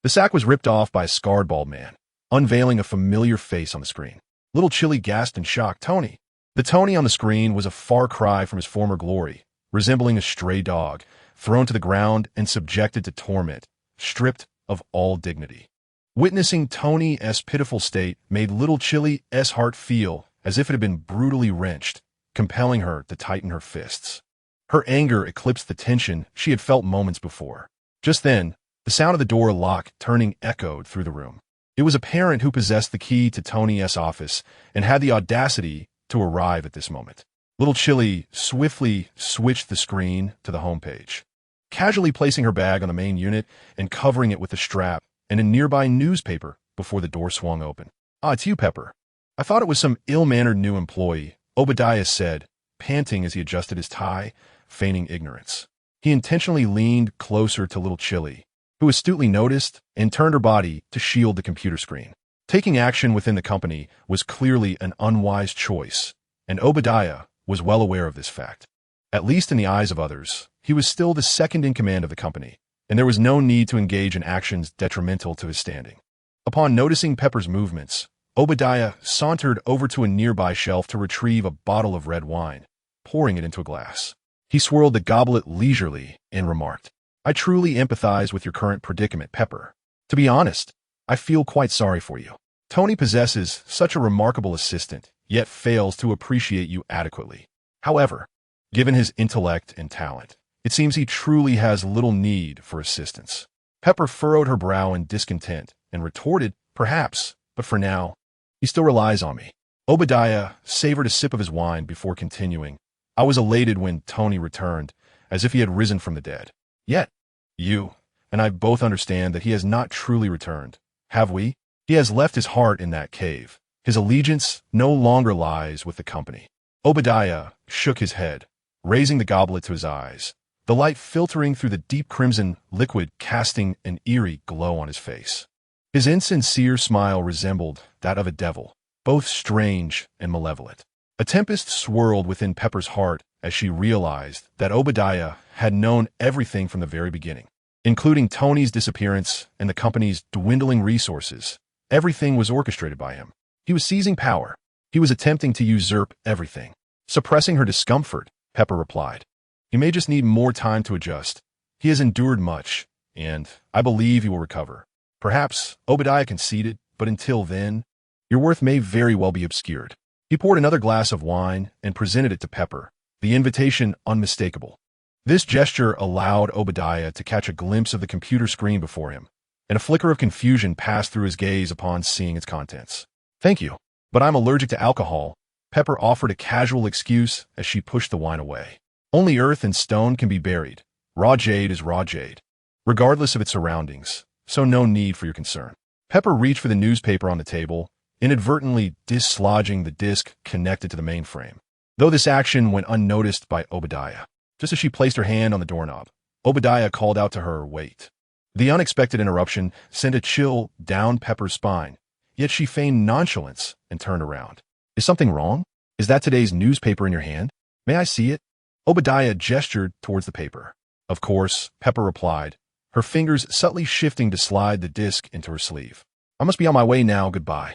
The sack was ripped off by a scarred bald man, unveiling a familiar face on the screen. Little Chili gasped in shock. Tony. The Tony on the screen was a far cry from his former glory, resembling a stray dog, thrown to the ground and subjected to torment, stripped of all dignity. Witnessing Tony's pitiful state made little Chili's heart feel as if it had been brutally wrenched, compelling her to tighten her fists. Her anger eclipsed the tension she had felt moments before. Just then, the sound of the door lock turning echoed through the room. It was a parent who possessed the key to Tony's office and had the audacity to arrive at this moment. Little Chili swiftly switched the screen to the homepage, casually placing her bag on the main unit and covering it with a strap and a nearby newspaper before the door swung open. "Ah, it's you, Pepper. I thought it was some ill-mannered new employee," Obadiah said, panting as he adjusted his tie, feigning ignorance. He intentionally leaned closer to little Chili, who astutely noticed and turned her body to shield the computer screen. Taking action within the company was clearly an unwise choice, and Obadiah was well aware of this fact. At least in the eyes of others, he was still the second in command of the company, and there was no need to engage in actions detrimental to his standing. Upon noticing Pepper's movements, Obadiah sauntered over to a nearby shelf to retrieve a bottle of red wine, pouring it into a glass. He swirled the goblet leisurely and remarked, "I truly empathize with your current predicament, Pepper. To be honest, I feel quite sorry for you. Tony possesses such a remarkable assistant, yet fails to appreciate you adequately. However, given his intellect and talent, it seems he truly has little need for assistance." Pepper furrowed her brow in discontent and retorted, "Perhaps, but for now, he still relies on me." Obadiah savored a sip of his wine before continuing, "I was elated when Tony returned, as if he had risen from the dead. Yet, you and I both understand that he has not truly returned, have we? He has left his heart in that cave. His allegiance no longer lies with the company." Obadiah shook his head, raising the goblet to his eyes, the light filtering through the deep crimson liquid casting an eerie glow on his face. His insincere smile resembled that of a devil, both strange and malevolent. A tempest swirled within Pepper's heart as she realized that Obadiah had known everything from the very beginning, including Tony's disappearance and the company's dwindling resources. Everything was orchestrated by him. He was seizing power. He was attempting to usurp everything. Suppressing her discomfort, Pepper replied, "He may just need more time to adjust. He has endured much, and I believe he will recover." "Perhaps," Obadiah conceded, "but until then, your worth may very well be obscured." He poured another glass of wine and presented it to Pepper, the invitation unmistakable. This gesture allowed Obadiah to catch a glimpse of the computer screen before him, and a flicker of confusion passed through his gaze upon seeing its contents. "Thank you, but I'm allergic to alcohol," Pepper offered a casual excuse as she pushed the wine away. "Only earth and stone can be buried. Raw jade is raw jade, regardless of its surroundings, so no need for your concern." Pepper reached for the newspaper on the table, inadvertently dislodging the disk connected to the mainframe, though this action went unnoticed by Obadiah. Just as she placed her hand on the doorknob, Obadiah called out to her, "Wait." The unexpected interruption sent a chill down Pepper's spine, yet she feigned nonchalance and turned around. "Is something wrong? Is that today's newspaper in your hand? May I see it?" Obadiah gestured towards the paper. "Of course," Pepper replied, her fingers subtly shifting to slide the disk into her sleeve. "I must be on my way now, goodbye."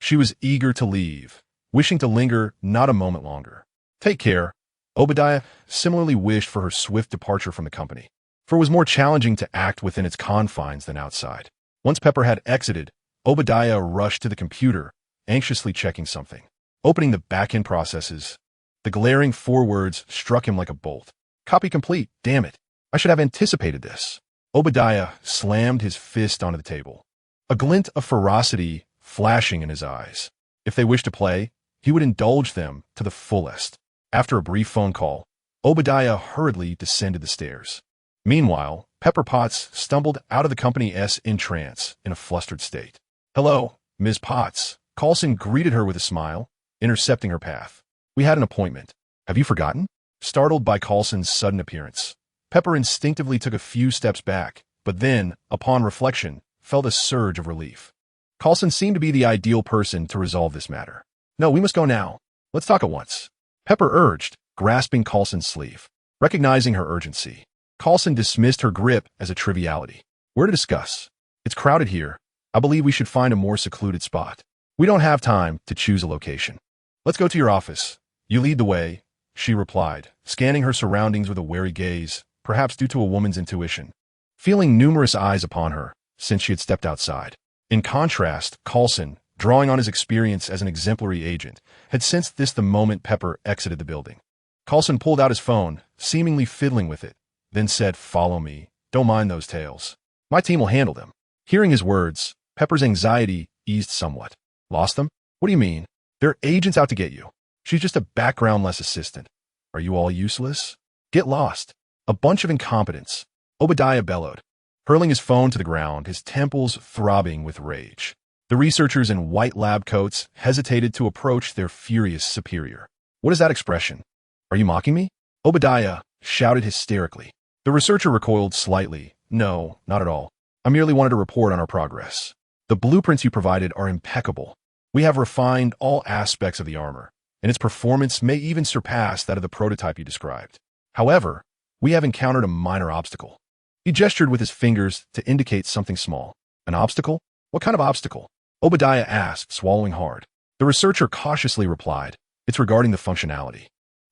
She was eager to leave, wishing to linger not a moment longer. "Take care." Obadiah similarly wished for her swift departure from the company, for it was more challenging to act within its confines than outside. Once Pepper had exited, Obadiah rushed to the computer, anxiously checking something. Opening the back-end processes, the glaring 4 words struck him like a bolt. "Copy complete, damn it. I should have anticipated this." Obadiah slammed his fist onto the table, a glint of ferocity flashing in his eyes. If they wished to play, he would indulge them to the fullest. After a brief phone call, Obadiah hurriedly descended the stairs. Meanwhile, Pepper Potts stumbled out of the company's entrance in a flustered state. "Hello, Ms. Potts, Coulson greeted her with a smile, intercepting her path. We had an appointment. Have you forgotten? Startled by Coulson's sudden appearance, Pepper instinctively took a few steps back, but then, upon reflection, felt a surge of relief. Coulson seemed to be the ideal person to resolve this matter. No, we must go now. Let's talk at once. Pepper urged, grasping Coulson's sleeve. Recognizing her urgency, Coulson dismissed her grip as a triviality. We're to discuss. It's crowded here. I believe we should find a more secluded spot. We don't have time to choose a location. Let's go to your office. You lead the way, she replied, scanning her surroundings with a wary gaze, perhaps due to a woman's intuition, feeling numerous eyes upon her since she had stepped outside. In contrast, Coulson, drawing on his experience as an exemplary agent, had sensed this the moment Pepper exited the building. Coulson pulled out his phone, seemingly fiddling with it, then said, "Follow me. Don't mind those tales. My team will handle them." Hearing his words, Pepper's anxiety eased somewhat. Lost them? What do you mean? There are agents out to get you. She's just a background-less assistant. Are you all useless? Get lost. A bunch of incompetents. Obadiah bellowed, hurling his phone to the ground, his temples throbbing with rage. The researchers in white lab coats hesitated to approach their furious superior. What is that expression? Are you mocking me? Obadiah shouted hysterically. The researcher recoiled slightly. No, not at all. I merely wanted to report on our progress. The blueprints you provided are impeccable. We have refined all aspects of the armor, and its performance may even surpass that of the prototype you described. However, we have encountered a minor obstacle. He gestured with his fingers to indicate something small. An obstacle? What kind of obstacle? Obadiah asked, swallowing hard. The researcher cautiously replied, It's regarding the functionality.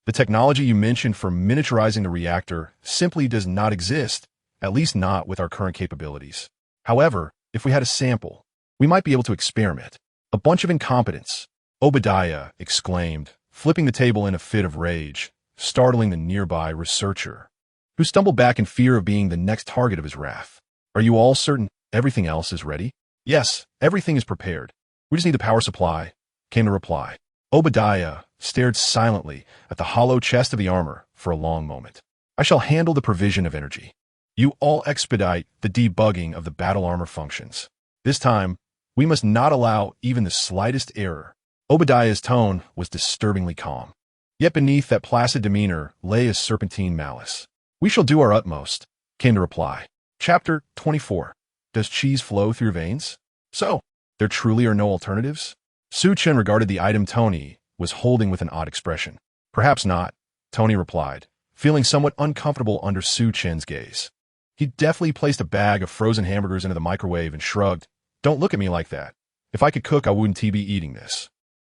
The technology you mentioned for miniaturizing the reactor simply does not exist, at least not with our current capabilities. However, if we had a sample, we might be able to experiment. A bunch of incompetents, Obadiah exclaimed, flipping the table in a fit of rage, startling the nearby researcher, who stumbled back in fear of being the next target of his wrath. Are you all certain everything else is ready? Yes, everything is prepared. We just need the power supply, came the reply. Obadiah stared silently at the hollow chest of the armor for a long moment. I shall handle the provision of energy. You all expedite the debugging of the battle armor functions. This time, we must not allow even the slightest error. Obadiah's tone was disturbingly calm. Yet beneath that placid demeanor lay a serpentine malice. We shall do our utmost, came the reply. Chapter 24. Does cheese flow through your veins? So, there truly are no alternatives? Su Chen regarded the item Tony was holding with an odd expression. Perhaps not, Tony replied, feeling somewhat uncomfortable under Su Chen's gaze. He deftly placed a bag of frozen hamburgers into the microwave and shrugged. Don't look at me like that. If I could cook, I wouldn't be eating this.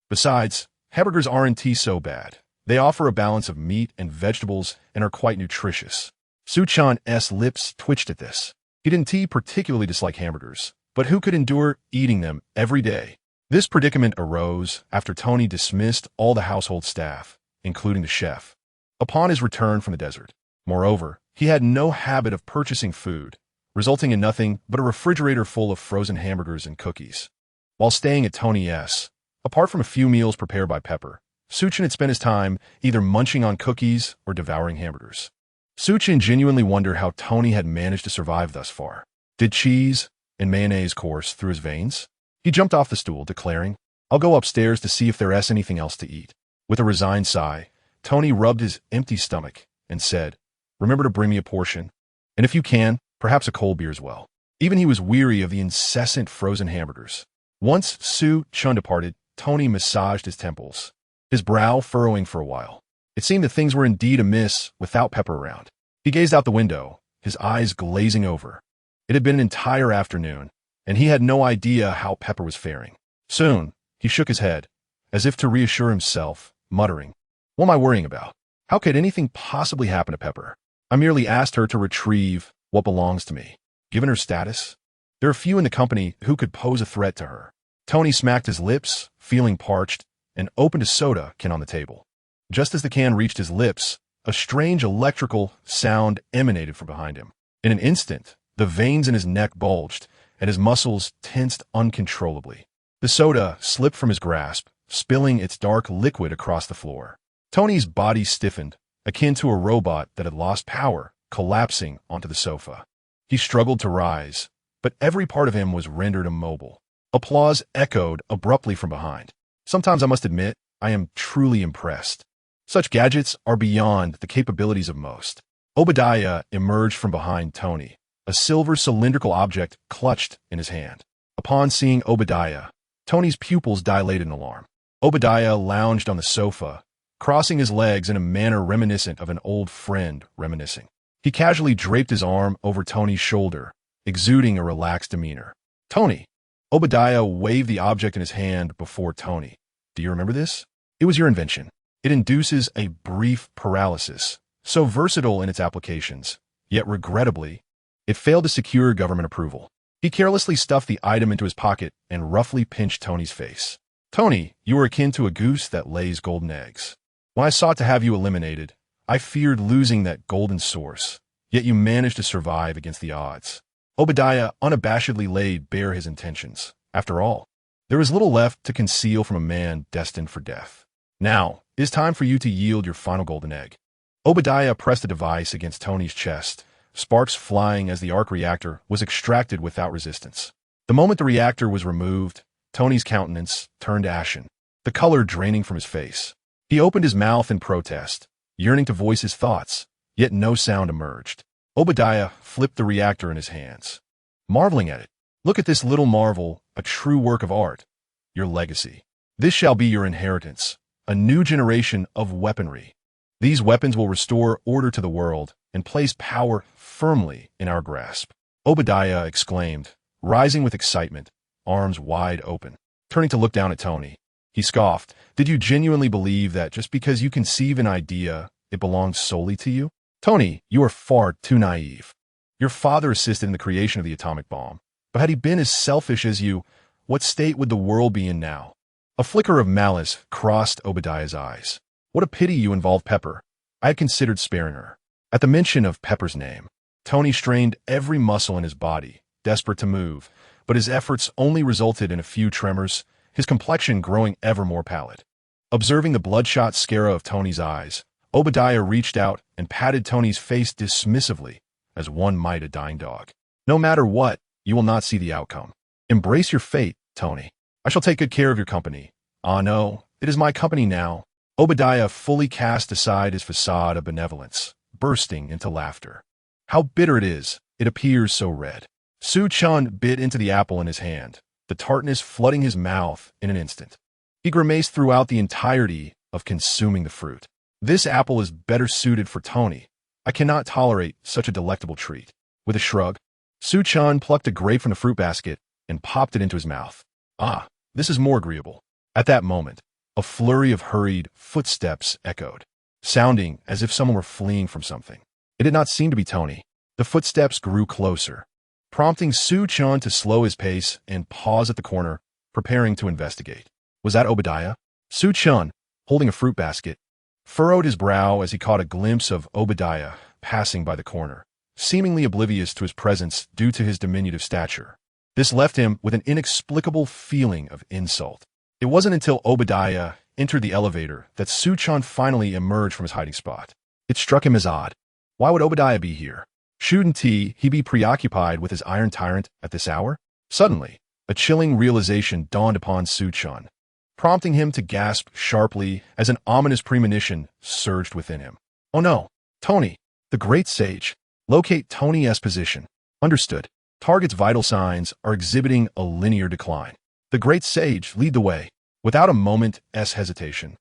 Besides, hamburgers aren't so bad. They offer a balance of meat and vegetables and are quite nutritious. Su Chen's lips twitched at this. He didn't particularly dislike hamburgers, but who could endure eating them every day? This predicament arose after Tony dismissed all the household staff, including the chef, upon his return from the desert. Moreover, he had no habit of purchasing food, resulting in nothing but a refrigerator full of frozen hamburgers and cookies. While staying at Tony's, apart from a few meals prepared by Pepper, Su Chen had spent his time either munching on cookies or devouring hamburgers. Su Chen genuinely wondered how Tony had managed to survive thus far. Did cheese and mayonnaise course through his veins? He jumped off the stool, declaring, I'll go upstairs to see if there's anything else to eat. With a resigned sigh, Tony rubbed his empty stomach and said, Remember to bring me a portion, and if you can, perhaps a cold beer as well. Even he was weary of the incessant frozen hamburgers. Once Su Chen departed, Tony massaged his temples, his brow furrowing for a while. It seemed that things were indeed amiss without Pepper around. He gazed out the window, his eyes glazing over. It had been an entire afternoon, and he had no idea how Pepper was faring. Soon, he shook his head, as if to reassure himself, muttering, What am I worrying about? How could anything possibly happen to Pepper? I merely asked her to retrieve what belongs to me. Given her status, there are few in the company who could pose a threat to her. Tony smacked his lips, feeling parched, and opened a soda can on the table. Just as the can reached his lips, a strange electrical sound emanated from behind him. In an instant, the veins in his neck bulged, and his muscles tensed uncontrollably. The soda slipped from his grasp, spilling its dark liquid across the floor. Tony's body stiffened, akin to a robot that had lost power, collapsing onto the sofa. He struggled to rise, but every part of him was rendered immobile. Applause echoed abruptly from behind. Sometimes I must admit, I am truly impressed. Such gadgets are beyond the capabilities of most. Obadiah emerged from behind Tony, a silver cylindrical object clutched in his hand. Upon seeing Obadiah, Tony's pupils dilated in alarm. Obadiah lounged on the sofa, crossing his legs in a manner reminiscent of an old friend reminiscing. He casually draped his arm over Tony's shoulder, exuding a relaxed demeanor. Tony. Obadiah waved the object in his hand before Tony. Do you remember this? It was your invention. It induces a brief paralysis, so versatile in its applications, yet regrettably, it failed to secure government approval. He carelessly stuffed the item into his pocket and roughly pinched Tony's face. Tony, you are akin to a goose that lays golden eggs. When I sought to have you eliminated, I feared losing that golden source, yet you managed to survive against the odds. Obadiah unabashedly laid bare his intentions. After all, there is little left to conceal from a man destined for death. Now, it is time for you to yield your final golden egg. Obadiah pressed the device against Tony's chest, sparks flying as the arc reactor was extracted without resistance. The moment the reactor was removed, Tony's countenance turned ashen, the color draining from his face. He opened his mouth in protest, yearning to voice his thoughts, yet no sound emerged. Obadiah flipped the reactor in his hands, marveling at it. Look at this little marvel, a true work of art. Your legacy. This shall be your inheritance, a new generation of weaponry. These weapons will restore order to the world and place power firmly in our grasp. Obadiah exclaimed, rising with excitement, arms wide open. Turning to look down at Tony, he scoffed. Did you genuinely believe that just because you conceive an idea, it belongs solely to you? Tony, you are far too naive. Your father assisted in the creation of the atomic bomb, but had he been as selfish as you, what state would the world be in now? A flicker of malice crossed Obadiah's eyes. What a pity you involved Pepper. I had considered sparing her. At the mention of Pepper's name, Tony strained every muscle in his body, desperate to move, but his efforts only resulted in a few tremors, his complexion growing ever more pallid. Observing the bloodshot scare of Tony's eyes, Obadiah reached out and patted Tony's face dismissively, as one might a dying dog. No matter what, you will not see the outcome. Embrace your fate, Tony. I shall take good care of your company. Ah, no, it is my company now. Obadiah fully cast aside his facade of benevolence, bursting into laughter. How bitter it is, it appears so red. Su Chen bit into the apple in his hand, the tartness flooding his mouth in an instant. He grimaced throughout the entirety of consuming the fruit. This apple is better suited for Tony. I cannot tolerate such a delectable treat. With a shrug, Su Chen plucked a grape from the fruit basket and popped it into his mouth. Ah, this is more agreeable. At that moment, a flurry of hurried footsteps echoed, sounding as if someone were fleeing from something. It did not seem to be Tony. The footsteps grew closer, prompting Su Chen to slow his pace and pause at the corner, preparing to investigate. Was that Obadiah? Su Chen, holding a fruit basket, furrowed his brow as he caught a glimpse of Obadiah passing by the corner, seemingly oblivious to his presence due to his diminutive stature. This left him with an inexplicable feeling of insult. It wasn't until Obadiah entered the elevator that Su Chen finally emerged from his hiding spot. It struck him as odd. Why would Obadiah be here? Shouldn't he be preoccupied with his iron tyrant at this hour? Suddenly, a chilling realization dawned upon Su Chen, prompting him to gasp sharply as an ominous premonition surged within him. Oh no, Tony, the great sage. Locate Tony's position. Understood. Target's vital signs are exhibiting a linear decline. The great sage, lead the way. Without a moment's hesitation,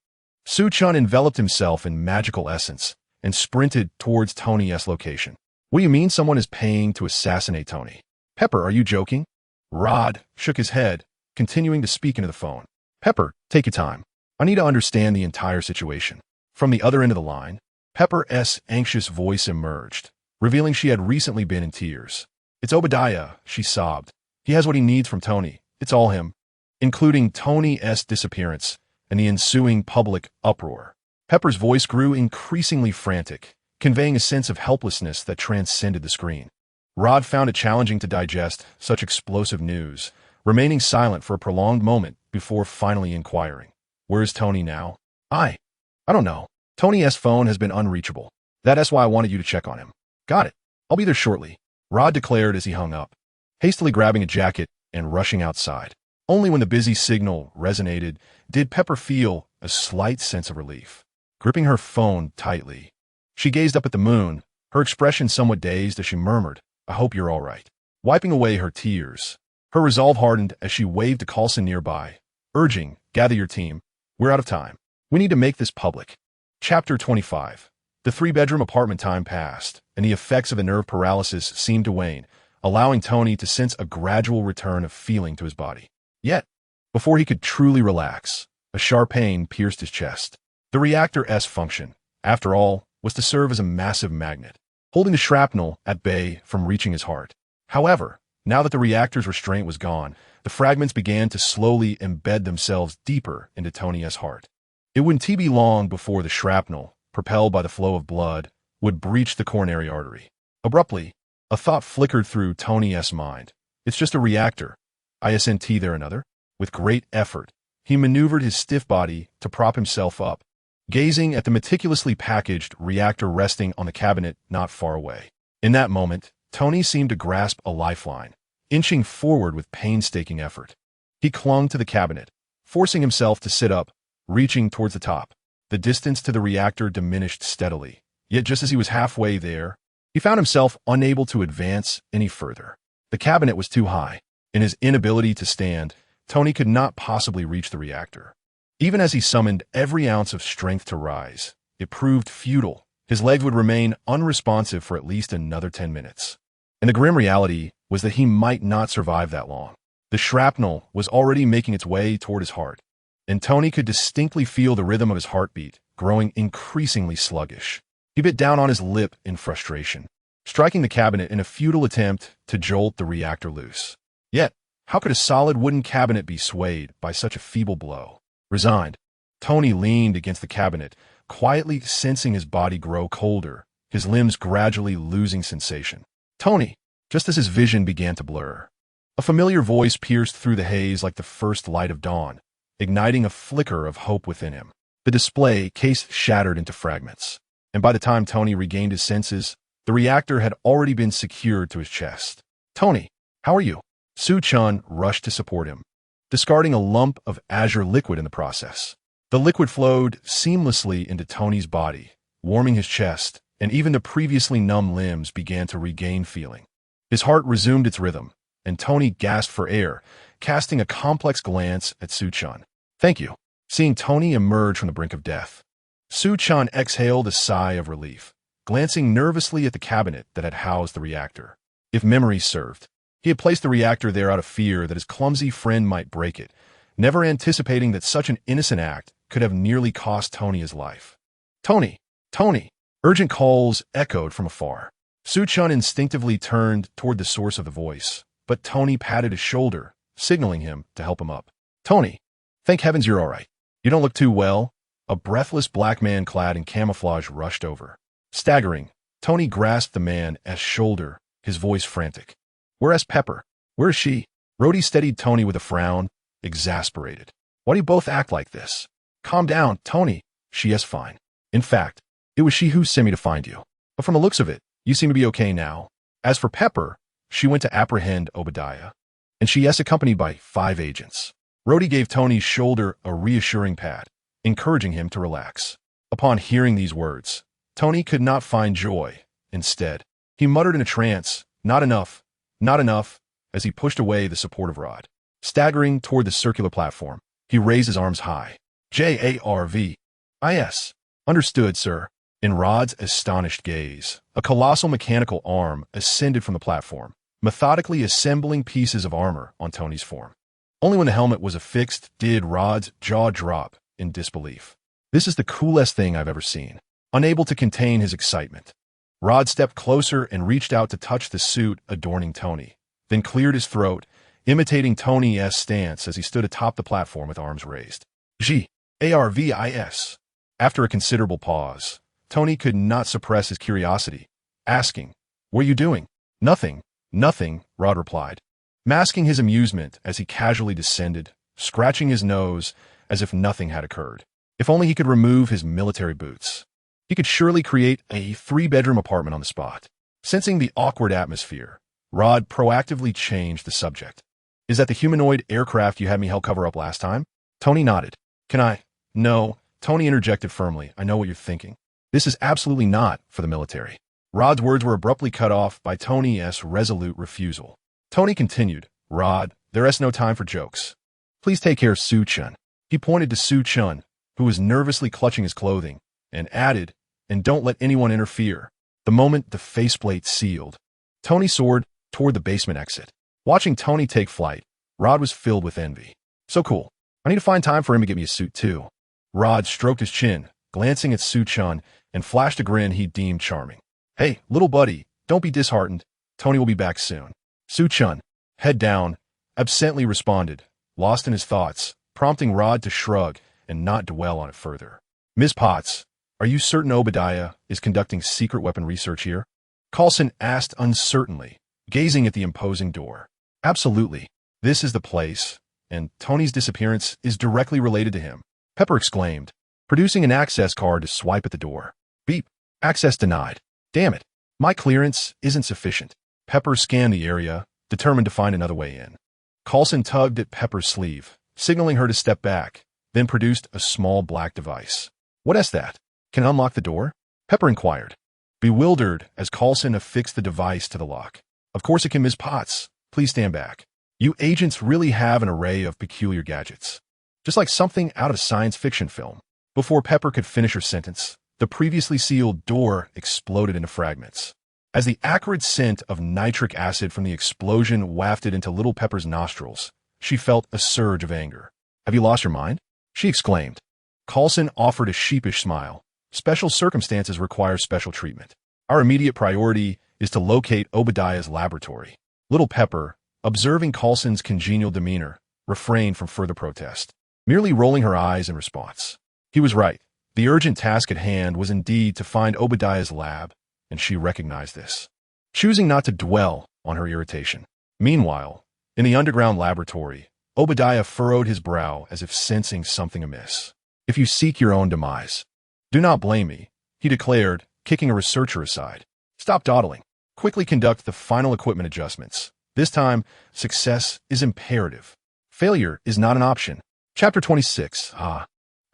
Su Chen enveloped himself in magical essence and sprinted towards Tony's location. What do you mean someone is paying to assassinate Tony? Pepper, are you joking? Rod shook his head, continuing to speak into the phone. Pepper, take your time. I need to understand the entire situation. From the other end of the line, Pepper's anxious voice emerged, revealing she had recently been in tears. It's Obadiah, she sobbed. He has what he needs from Tony. It's all him, including Tony's disappearance and the ensuing public uproar. Pepper's voice grew increasingly frantic, conveying a sense of helplessness that transcended the screen. Rod found it challenging to digest such explosive news, remaining silent for a prolonged moment before finally inquiring. Where's Tony now? I don't know. Tony's phone has been unreachable. That's why I wanted you to check on him. Got it. I'll be there shortly, Rod declared as he hung up, hastily grabbing a jacket and rushing outside. Only when the busy signal resonated did Pepper feel a slight sense of relief. Gripping her phone tightly, she gazed up at the moon, her expression somewhat dazed as she murmured, "I hope you're all right." Wiping away her tears, her resolve hardened as she waved to Carlson nearby, urging, "Gather your team. We're out of time. We need to make this public." Chapter 25. The three-bedroom apartment time passed, and the effects of the nerve paralysis seemed to wane, allowing Tony to sense a gradual return of feeling to his body. Yet, before he could truly relax, a sharp pain pierced his chest. The reactor's function, after all, was to serve as a massive magnet, holding the shrapnel at bay from reaching his heart. However, now that the reactor's restraint was gone, the fragments began to slowly embed themselves deeper into Tony's heart. It wouldn't be long before the shrapnel, propelled by the flow of blood, would breach the coronary artery. Abruptly, a thought flickered through Tony's mind. It's just a reactor. Isn't there another? With great effort, he maneuvered his stiff body to prop himself up, gazing at the meticulously packaged reactor resting on the cabinet not far away. In that moment, Tony seemed to grasp a lifeline, inching forward with painstaking effort. He clung to the cabinet, forcing himself to sit up, reaching towards the top. The distance to the reactor diminished steadily, yet just as he was halfway there, he found himself unable to advance any further. The cabinet was too high. In his inability to stand, Tony could not possibly reach the reactor. Even as he summoned every ounce of strength to rise, it proved futile. His legs would remain unresponsive for at least another 10 minutes. And the grim reality was that he might not survive that long. The shrapnel was already making its way toward his heart, and Tony could distinctly feel the rhythm of his heartbeat growing increasingly sluggish. He bit down on his lip in frustration, striking the cabinet in a futile attempt to jolt the reactor loose. Yet, how could a solid wooden cabinet be swayed by such a feeble blow? Resigned, Tony leaned against the cabinet, quietly sensing his body grow colder, his limbs gradually losing sensation. "Tony!" Just as his vision began to blur, a familiar voice pierced through the haze like the first light of dawn, igniting a flicker of hope within him. The display case shattered into fragments, and by the time Tony regained his senses, the reactor had already been secured to his chest. "Tony, how are you?" Su Chen rushed to support him, discarding a lump of azure liquid in the process. The liquid flowed seamlessly into Tony's body, warming his chest, and even the previously numb limbs began to regain feeling. His heart resumed its rhythm, and Tony gasped for air, casting a complex glance at Su Chen. "Thank you." Seeing Tony emerge from the brink of death, Su Chen exhaled a sigh of relief, glancing nervously at the cabinet that had housed the reactor. If memory served, he had placed the reactor there out of fear that his clumsy friend might break it, never anticipating that such an innocent act could have nearly cost Tony his life. "Tony! Tony!" Urgent calls echoed from afar. Su Chen instinctively turned toward the source of the voice, but Tony patted his shoulder, signaling him to help him up. "Tony, thank heavens you're all right. You don't look too well." A breathless black man clad in camouflage rushed over. Staggering, Tony grasped the man's shoulder, his voice frantic. "Where's Pepper? Where is she?" Rhodey steadied Tony with a frown, exasperated. "Why do you both act like this? Calm down, Tony. She is fine. In fact, it was she who sent me to find you. But from the looks of it, you seem to be okay now. As for Pepper, she went to apprehend Obadiah, and she is accompanied by 5 agents." Rhodey gave Tony's shoulder a reassuring pat, encouraging him to relax. Upon hearing these words, Tony could not find joy. Instead, he muttered in a trance, "Not enough, not enough," as he pushed away the supportive rod. Staggering toward the circular platform, he raised his arms high. "JARV. Understood, sir." In Rod's astonished gaze, a colossal mechanical arm ascended from the platform, methodically assembling pieces of armor on Tony's form. Only when the helmet was affixed did Rod's jaw drop in disbelief. "This is the coolest thing I've ever seen." Unable to contain his excitement, Rod stepped closer and reached out to touch the suit adorning Tony, then cleared his throat, imitating Tony's stance as he stood atop the platform with arms raised. "GARVIS." After a considerable pause, Tony could not suppress his curiosity, asking, "What are you doing?" "Nothing, nothing," Rod replied, masking his amusement as he casually descended, scratching his nose as if nothing had occurred. If only he could remove his military boots. He could surely create a 3-bedroom apartment on the spot. Sensing the awkward atmosphere, Rod proactively changed the subject. Is that the humanoid aircraft you had me help cover up last time? Tony nodded. Can I? No, Tony interjected firmly. I know what you're thinking. This is absolutely not for the military. Rod's words were abruptly cut off by Tony's resolute refusal. Tony continued, Rod, there is no time for jokes. Please take care of Su Chen. He pointed to Su Chen, who was nervously clutching his clothing, and added, and don't let anyone interfere. The moment the faceplate sealed, Tony soared toward the basement exit. Watching Tony take flight, Rod was filled with envy. So cool. I need to find time for him to get me a suit too. Rod stroked his chin, glancing at Su Chen, and flashed a grin he deemed charming. Hey, little buddy, don't be disheartened. Tony will be back soon. Su Chen, head down, absently responded, lost in his thoughts, prompting Rod to shrug and not dwell on it further. Ms. Potts, are you certain Obadiah is conducting secret weapon research here? Coulson asked uncertainly, gazing at the imposing door. Absolutely. This is the place, and Tony's disappearance is directly related to him. Pepper exclaimed, producing an access card to swipe at the door. Beep. Access denied. Damn it. My clearance isn't sufficient. Pepper scanned the area, determined to find another way in. Coulson tugged at Pepper's sleeve, signaling her to step back, then produced a small black device. What is that? Can it unlock the door? Pepper inquired, bewildered as Coulson affixed the device to the lock. Of course it can, Ms. Potts. Please stand back. You agents really have an array of peculiar gadgets. Just like something out of a science fiction film. Before Pepper could finish her sentence, the previously sealed door exploded into fragments. As the acrid scent of nitric acid from the explosion wafted into little Pepper's nostrils, she felt a surge of anger. Have you lost your mind? She exclaimed. Coulson offered a sheepish smile. Special circumstances require special treatment. Our immediate priority is to locate Obadiah's laboratory. Little Pepper, observing Coulson's congenial demeanor, refrained from further protest, merely rolling her eyes in response. He was right. The urgent task at hand was indeed to find Obadiah's lab, and she recognized this, choosing not to dwell on her irritation. Meanwhile, in the underground laboratory, Obadiah furrowed his brow as if sensing something amiss. If you seek your own demise, do not blame me, he declared, kicking a researcher aside. Stop dawdling. Quickly conduct the final equipment adjustments. This time, success is imperative. Failure is not an option. Chapter 26. Hide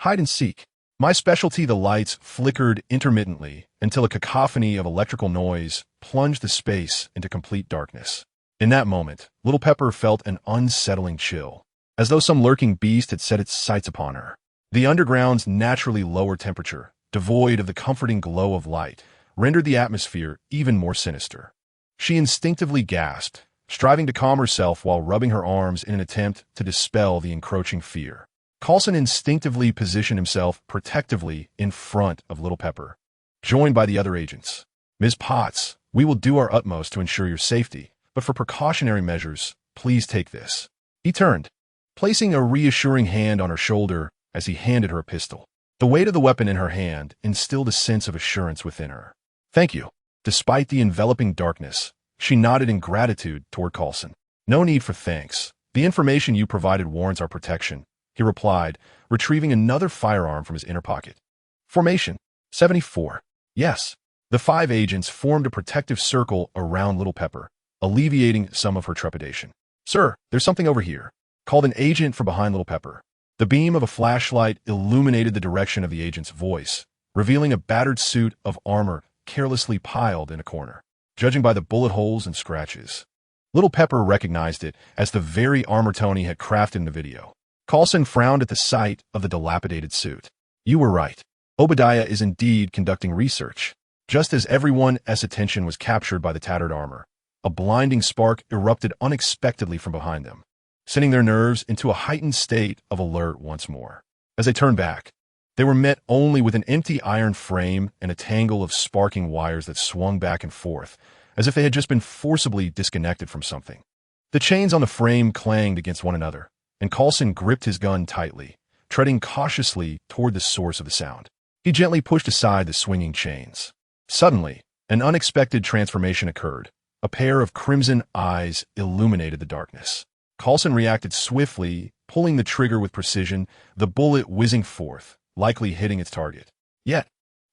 and seek. My specialty, the lights flickered intermittently until a cacophony of electrical noise plunged the space into complete darkness. In that moment, little Pepper felt an unsettling chill, as though some lurking beast had set its sights upon her. The underground's naturally lower temperature, devoid of the comforting glow of light, rendered the atmosphere even more sinister. She instinctively gasped, striving to calm herself while rubbing her arms in an attempt to dispel the encroaching fear. Coulson instinctively positioned himself protectively in front of little Pepper, joined by the other agents. Ms. Potts, we will do our utmost to ensure your safety, but for precautionary measures, please take this. He turned, placing a reassuring hand on her shoulder as he handed her a pistol. The weight of the weapon in her hand instilled a sense of assurance within her. Thank you. Despite the enveloping darkness, she nodded in gratitude toward Coulson. No need for thanks. The information you provided warrants our protection, he replied, retrieving another firearm from his inner pocket. Formation 74. Yes. The 5 agents formed a protective circle around little Pepper, alleviating some of her trepidation. Sir, there's something over here, called an agent from behind little Pepper. The beam of a flashlight illuminated the direction of the agent's voice, revealing a battered suit of armor carelessly piled in a corner. Judging by the bullet holes and scratches, little Pepper recognized it as the very armor Tony had crafted in the video. Coulson frowned at the sight of the dilapidated suit. You were right. Obadiah is indeed conducting research. Just as everyone's attention was captured by the tattered armor, a blinding spark erupted unexpectedly from behind them, sending their nerves into a heightened state of alert once more. As they turned back, they were met only with an empty iron frame and a tangle of sparking wires that swung back and forth, as if they had just been forcibly disconnected from something. The chains on the frame clanged against one another, and Coulson gripped his gun tightly, treading cautiously toward the source of the sound. He gently pushed aside the swinging chains. Suddenly, an unexpected transformation occurred. A pair of crimson eyes illuminated the darkness. Coulson reacted swiftly, pulling the trigger with precision, the bullet whizzing forth, likely hitting its target. Yet,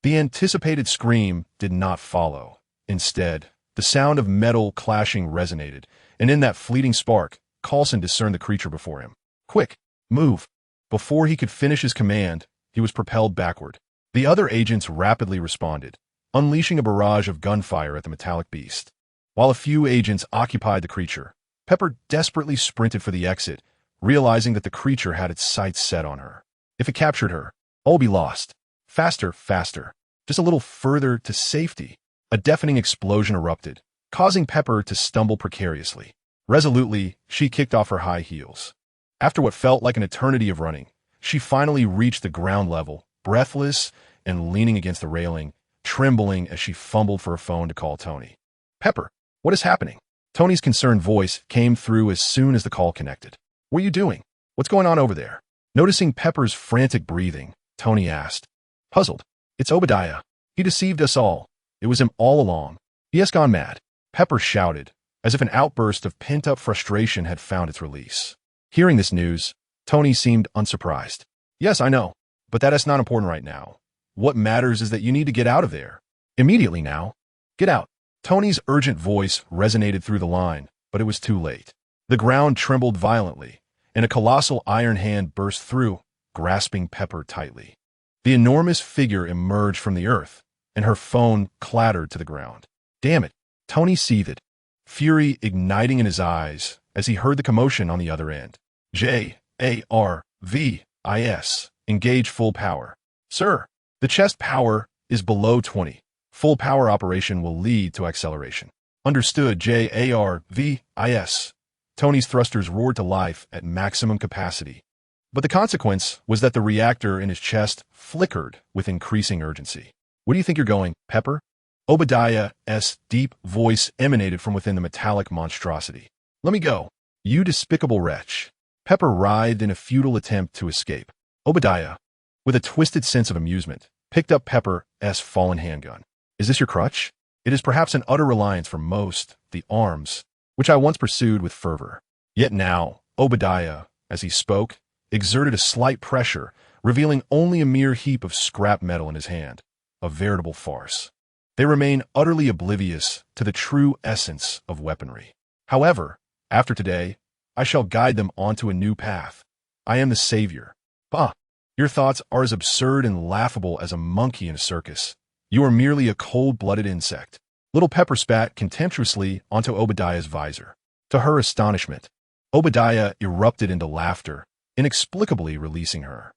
the anticipated scream did not follow. Instead, the sound of metal clashing resonated, and in that fleeting spark, Coulson discerned the creature before him. Quick, move. Before he could finish his command, he was propelled backward. The other agents rapidly responded, unleashing a barrage of gunfire at the metallic beast. While a few agents occupied the creature, Pepper desperately sprinted for the exit, realizing that the creature had its sights set on her. If it captured her, all would be lost. Faster, faster. Just a little further to safety. A deafening explosion erupted, causing Pepper to stumble precariously. Resolutely, she kicked off her high heels. After what felt like an eternity of running, she finally reached the ground level, breathless and leaning against the railing, trembling as she fumbled for a phone to call Tony. Pepper, what is happening? Tony's concerned voice came through as soon as the call connected. What are you doing? What's going on over there? Noticing Pepper's frantic breathing, Tony asked. Puzzled. It's Obadiah. He deceived us all. It was him all along. He has gone mad. Pepper shouted, as if an outburst of pent-up frustration had found its release. Hearing this news, Tony seemed unsurprised. Yes, I know, but that is not important right now. What matters is that you need to get out of there. Immediately now. Get out. Tony's urgent voice resonated through the line, but it was too late. The ground trembled violently, and a colossal iron hand burst through, grasping Pepper tightly. The enormous figure emerged from the earth, and her phone clattered to the ground. Damn it, Tony seethed, fury igniting in his eyes as he heard the commotion on the other end. J-A-R-V-I-S. Engage full power. Sir, the chest power is below 20. Full power operation will lead to acceleration. Understood. J-A-R-V-I-S. Tony's thrusters roared to life at maximum capacity. But the consequence was that the reactor in his chest flickered with increasing urgency. Where do you think you're going, Pepper? Obadiah's deep voice emanated from within the metallic monstrosity. Let me go, you despicable wretch. Pepper writhed in a futile attempt to escape. Obadiah, with a twisted sense of amusement, picked up Pepper's fallen handgun. Is this your crutch? It is perhaps an utter reliance for most, the arms, which I once pursued with fervor. Yet now, Obadiah, as he spoke, exerted a slight pressure, revealing only a mere heap of scrap metal in his hand. A veritable farce. They remain utterly oblivious to the true essence of weaponry. However, after today, I shall guide them onto a new path. I am the savior. Bah! Your thoughts are as absurd and laughable as a monkey in a circus. You are merely a cold-blooded insect. Little Pepper spat contemptuously onto Obadiah's visor. To her astonishment, Obadiah erupted into laughter, inexplicably releasing her.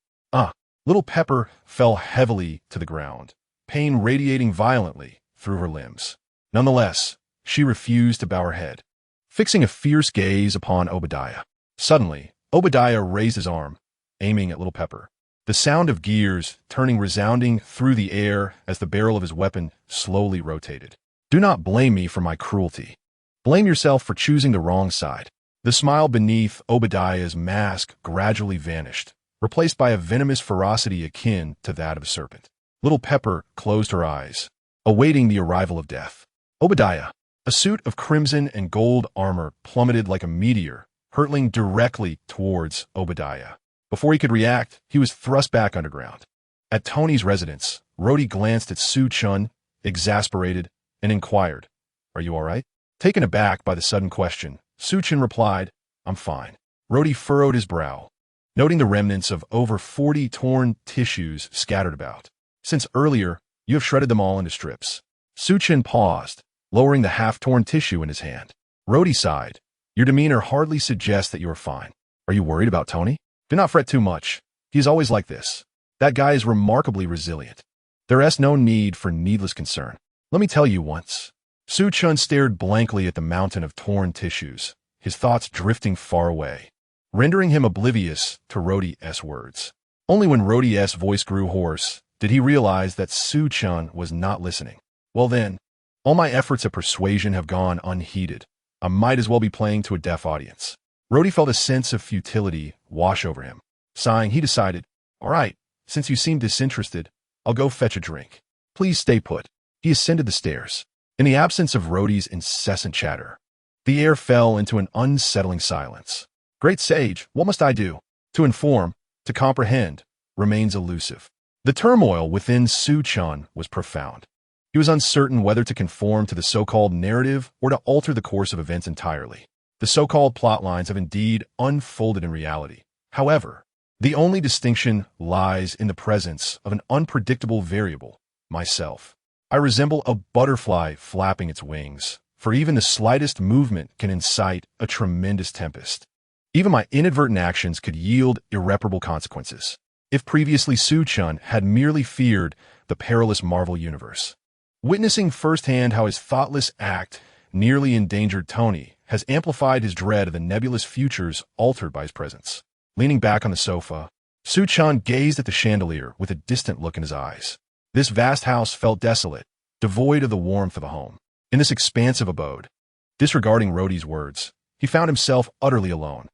Little Pepper fell heavily to the ground, pain radiating violently through her limbs. Nonetheless, she refused to bow her head, fixing a fierce gaze upon Obadiah. Suddenly, Obadiah raised his arm, aiming at Little Pepper. The sound of gears turning resounding through the air as the barrel of his weapon slowly rotated. Do not blame me for my cruelty. Blame yourself for choosing the wrong side. The smile beneath Obadiah's mask gradually vanished, replaced by a venomous ferocity akin to that of a serpent. Little Pepper closed her eyes, awaiting the arrival of death. Obadiah, a suit of crimson and gold armor, plummeted like a meteor, hurtling directly towards Obadiah. Before he could react, he was thrust back underground. At Tony's residence, Rhodey glanced at Su Chen, exasperated, and inquired, "Are you all right?" Taken aback by the sudden question, Su Chen replied, "I'm fine." Rhodey furrowed his brow, noting the remnants of over 40 torn tissues scattered about. "Since earlier, you have shredded them all into strips." Su Chen paused, lowering the half-torn tissue in his hand. Rhodey sighed. "Your demeanor hardly suggests that you are fine. Are you worried about Tony? Do not fret too much. He is always like this. That guy is remarkably resilient. There is no need for needless concern. Let me tell you once." Su Chen stared blankly at the mountain of torn tissues, his thoughts drifting far away, rendering him oblivious to Rhodey's words. Only when Rhodey's voice grew hoarse did he realize that Su Chen was not listening. "Well then, all my efforts at persuasion have gone unheeded. I might as well be playing to a deaf audience." Rhodey felt a sense of futility wash over him. Sighing, he decided, "All right, since you seem disinterested, I'll go fetch a drink. Please stay put." He ascended the stairs. In the absence of Rhodey's incessant chatter, the air fell into an unsettling silence. Great sage, what must I do? To inform, to comprehend, remains elusive. The turmoil within Su Chen was profound. He was uncertain whether to conform to the so-called narrative or to alter the course of events entirely. The so-called plot lines have indeed unfolded in reality. However, the only distinction lies in the presence of an unpredictable variable, myself. I resemble a butterfly flapping its wings, for even the slightest movement can incite a tremendous tempest. Even my inadvertent actions could yield irreparable consequences. If previously Su Chen had merely feared the perilous Marvel universe, witnessing firsthand how his thoughtless act nearly endangered Tony has amplified his dread of the nebulous futures altered by his presence. Leaning back on the sofa, Su Chen gazed at the chandelier with a distant look in his eyes. This vast house felt desolate, devoid of the warmth of a home. In this expansive abode, disregarding Rhodey's words, he found himself utterly alone.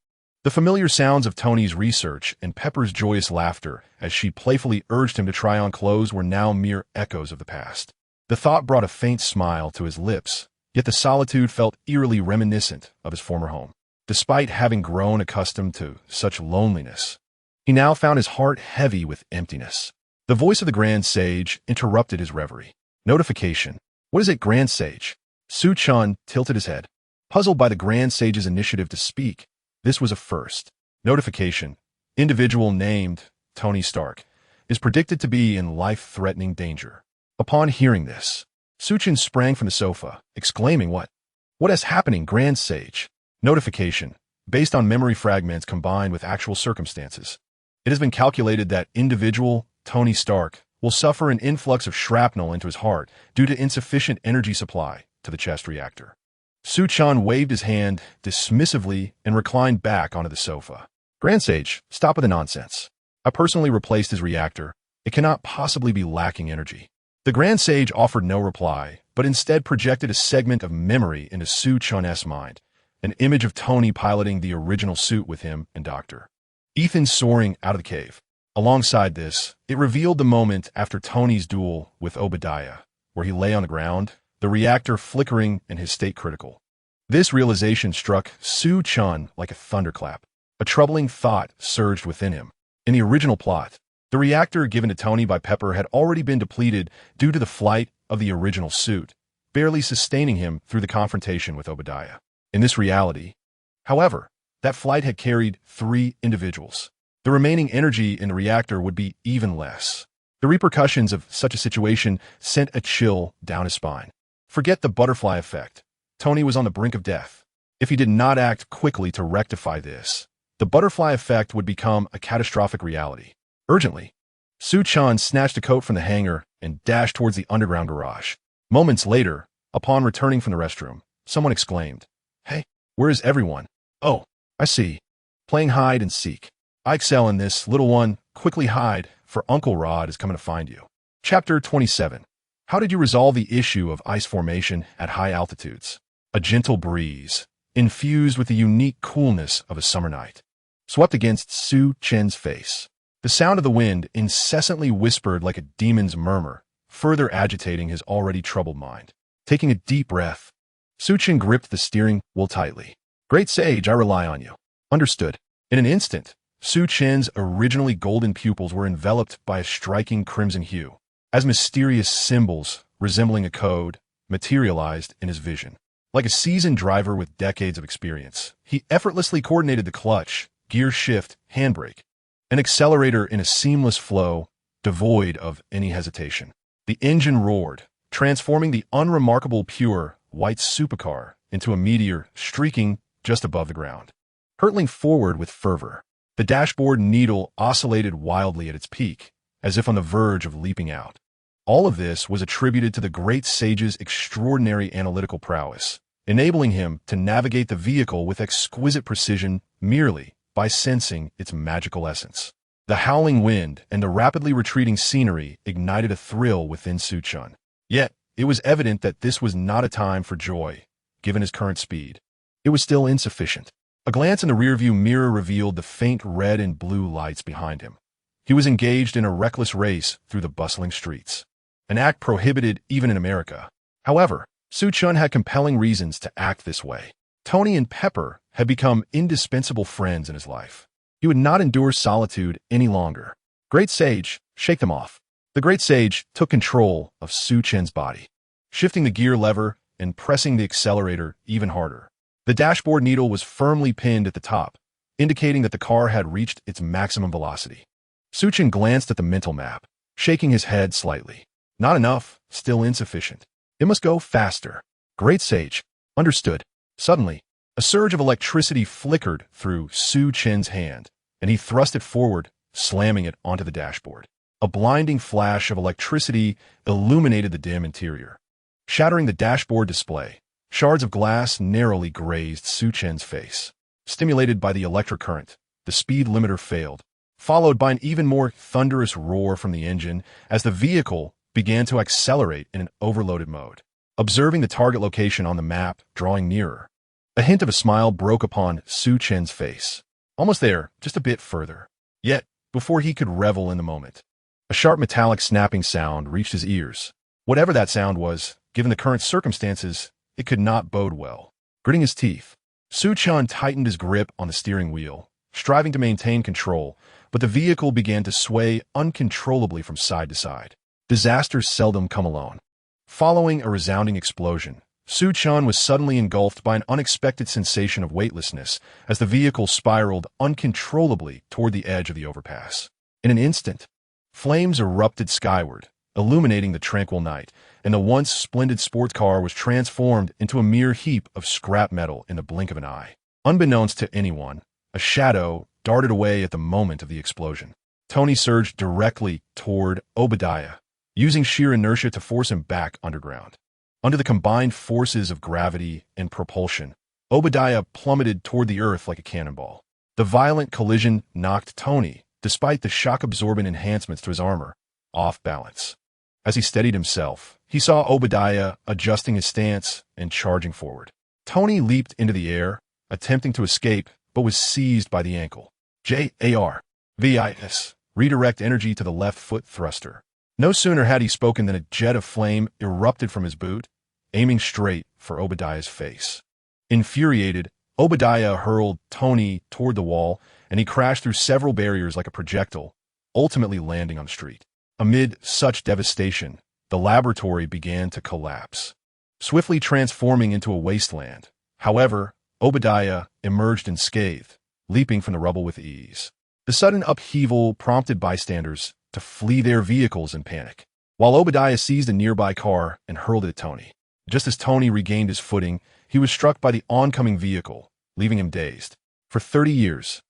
The familiar sounds of Tony's research and Pepper's joyous laughter as she playfully urged him to try on clothes were now mere echoes of the past. The thought brought a faint smile to his lips, yet the solitude felt eerily reminiscent of his former home. Despite having grown accustomed to such loneliness, he now found his heart heavy with emptiness. The voice of the Grand Sage interrupted his reverie. Notification. What is it, Grand Sage? Su Chen tilted his head, puzzled by the Grand Sage's initiative to speak. This was a first. Notification. Individual named Tony Stark is predicted to be in life-threatening danger. Upon hearing this, Su Chen sprang from the sofa, exclaiming, What is happening, Grand Sage? Notification. Based on memory fragments combined with actual circumstances, it has been calculated that individual Tony Stark will suffer an influx of shrapnel into his heart due to insufficient energy supply to the chest reactor. Su Chen waved his hand dismissively and reclined back onto the sofa. Grand Sage, stop with the nonsense. I personally replaced his reactor. It cannot possibly be lacking energy. The Grand Sage offered no reply, but instead projected a segment of memory into Su Chen's mind, an image of Tony piloting the original suit with him and Dr. Ethan soaring out of the cave. Alongside this, it revealed the moment after Tony's duel with Obadiah, where he lay on the ground, the reactor flickering and his state critical. This realization struck Su Chen like a thunderclap. A troubling thought surged within him. In the original plot, the reactor given to Tony by Pepper had already been depleted due to the flight of the original suit, barely sustaining him through the confrontation with Obadiah. In this reality, however, that flight had carried 3 individuals. The remaining energy in the reactor would be even less. The repercussions of such a situation sent a chill down his spine. Forget the butterfly effect. Tony was on the brink of death. If he did not act quickly to rectify this, the butterfly effect would become a catastrophic reality. Urgently, Su Chen snatched a coat from the hanger and dashed towards the underground garage. Moments later, upon returning from the restroom, someone exclaimed, Hey, where is everyone? Oh, I see. Playing hide and seek. I excel in this, little one. Quickly hide, for Uncle Rod is coming to find you. Chapter 27. How did you resolve the issue of ice formation at high altitudes? A gentle breeze, infused with the unique coolness of a summer night, swept against Su Chen's face. The sound of the wind incessantly whispered like a demon's murmur, further agitating his already troubled mind. Taking a deep breath, Su Chen gripped the steering wheel tightly. Great Sage, I rely on you. Understood. In an instant, Su Chen's originally golden pupils were enveloped by a striking crimson hue, as mysterious symbols resembling a code materialized in his vision. Like a seasoned driver with decades of experience, he effortlessly coordinated the clutch, gear shift, handbrake, and accelerator in a seamless flow, devoid of any hesitation. The engine roared, transforming the unremarkable pure, white supercar into a meteor streaking just above the ground. Hurtling forward with fervor, the dashboard needle oscillated wildly at its peak, as if on the verge of leaping out. All of this was attributed to the great sage's extraordinary analytical prowess, enabling him to navigate the vehicle with exquisite precision merely by sensing its magical essence. The howling wind and the rapidly retreating scenery ignited a thrill within Su Chen. Yet, it was evident that this was not a time for joy, given his current speed. It was still insufficient. A glance in the rearview mirror revealed the faint red and blue lights behind him. He was engaged in a reckless race through the bustling streets, an act prohibited even in America. However, Su Chen had compelling reasons to act this way. Tony and Pepper had become indispensable friends in his life. He would not endure solitude any longer. Great Sage, shake them off. The Great Sage took control of Su Chen's body, shifting the gear lever and pressing the accelerator even harder. The dashboard needle was firmly pinned at the top, indicating that the car had reached its maximum velocity. Su Chen glanced at the mental map, shaking his head slightly. Not enough, still insufficient. It must go faster. Great sage. Understood. Suddenly, a surge of electricity flickered through Su Chen's hand, and he thrust it forward, slamming it onto the dashboard. A blinding flash of electricity illuminated the dim interior, shattering the dashboard display. Shards of glass narrowly grazed Su Chen's face. Stimulated by the electric current, the speed limiter failed, followed by an even more thunderous roar from the engine as the vehicle began to accelerate in an overloaded mode. Observing the target location on the map drawing nearer, a hint of a smile broke upon Su Chen's face. Almost there, just a bit further. Yet, before he could revel in the moment, a sharp metallic snapping sound reached his ears. Whatever that sound was, given the current circumstances, it could not bode well. Gritting his teeth, Su Chen tightened his grip on the steering wheel, striving to maintain control, but the vehicle began to sway uncontrollably from side to side. Disasters seldom come alone. Following a resounding explosion, Su Chen was suddenly engulfed by an unexpected sensation of weightlessness as the vehicle spiraled uncontrollably toward the edge of the overpass. In an instant, flames erupted skyward, illuminating the tranquil night, and the once splendid sports car was transformed into a mere heap of scrap metal in the blink of an eye. Unbeknownst to anyone, a shadow darted away at the moment of the explosion. Tony surged directly toward Obadiah, using sheer inertia to force him back underground. Under the combined forces of gravity and propulsion, Obadiah plummeted toward the earth like a cannonball. The violent collision knocked Tony, despite the shock-absorbent enhancements to his armor, off balance. As he steadied himself, he saw Obadiah adjusting his stance and charging forward. Tony leaped into the air, attempting to escape, but was seized by the ankle. JAR-VIS. Redirect energy to the left foot thruster. No sooner had he spoken than a jet of flame erupted from his boot, aiming straight for Obadiah's face. Infuriated, Obadiah hurled Tony toward the wall, and he crashed through several barriers like a projectile, ultimately landing on the street. Amid such devastation, the laboratory began to collapse, swiftly transforming into a wasteland. However, Obadiah emerged unscathed, leaping from the rubble with ease. The sudden upheaval prompted bystanders to flee their vehicles in panic, while Obadiah seized a nearby car and hurled it at Tony. Just as Tony regained his footing, he was struck by the oncoming vehicle, leaving him dazed. For 30 years,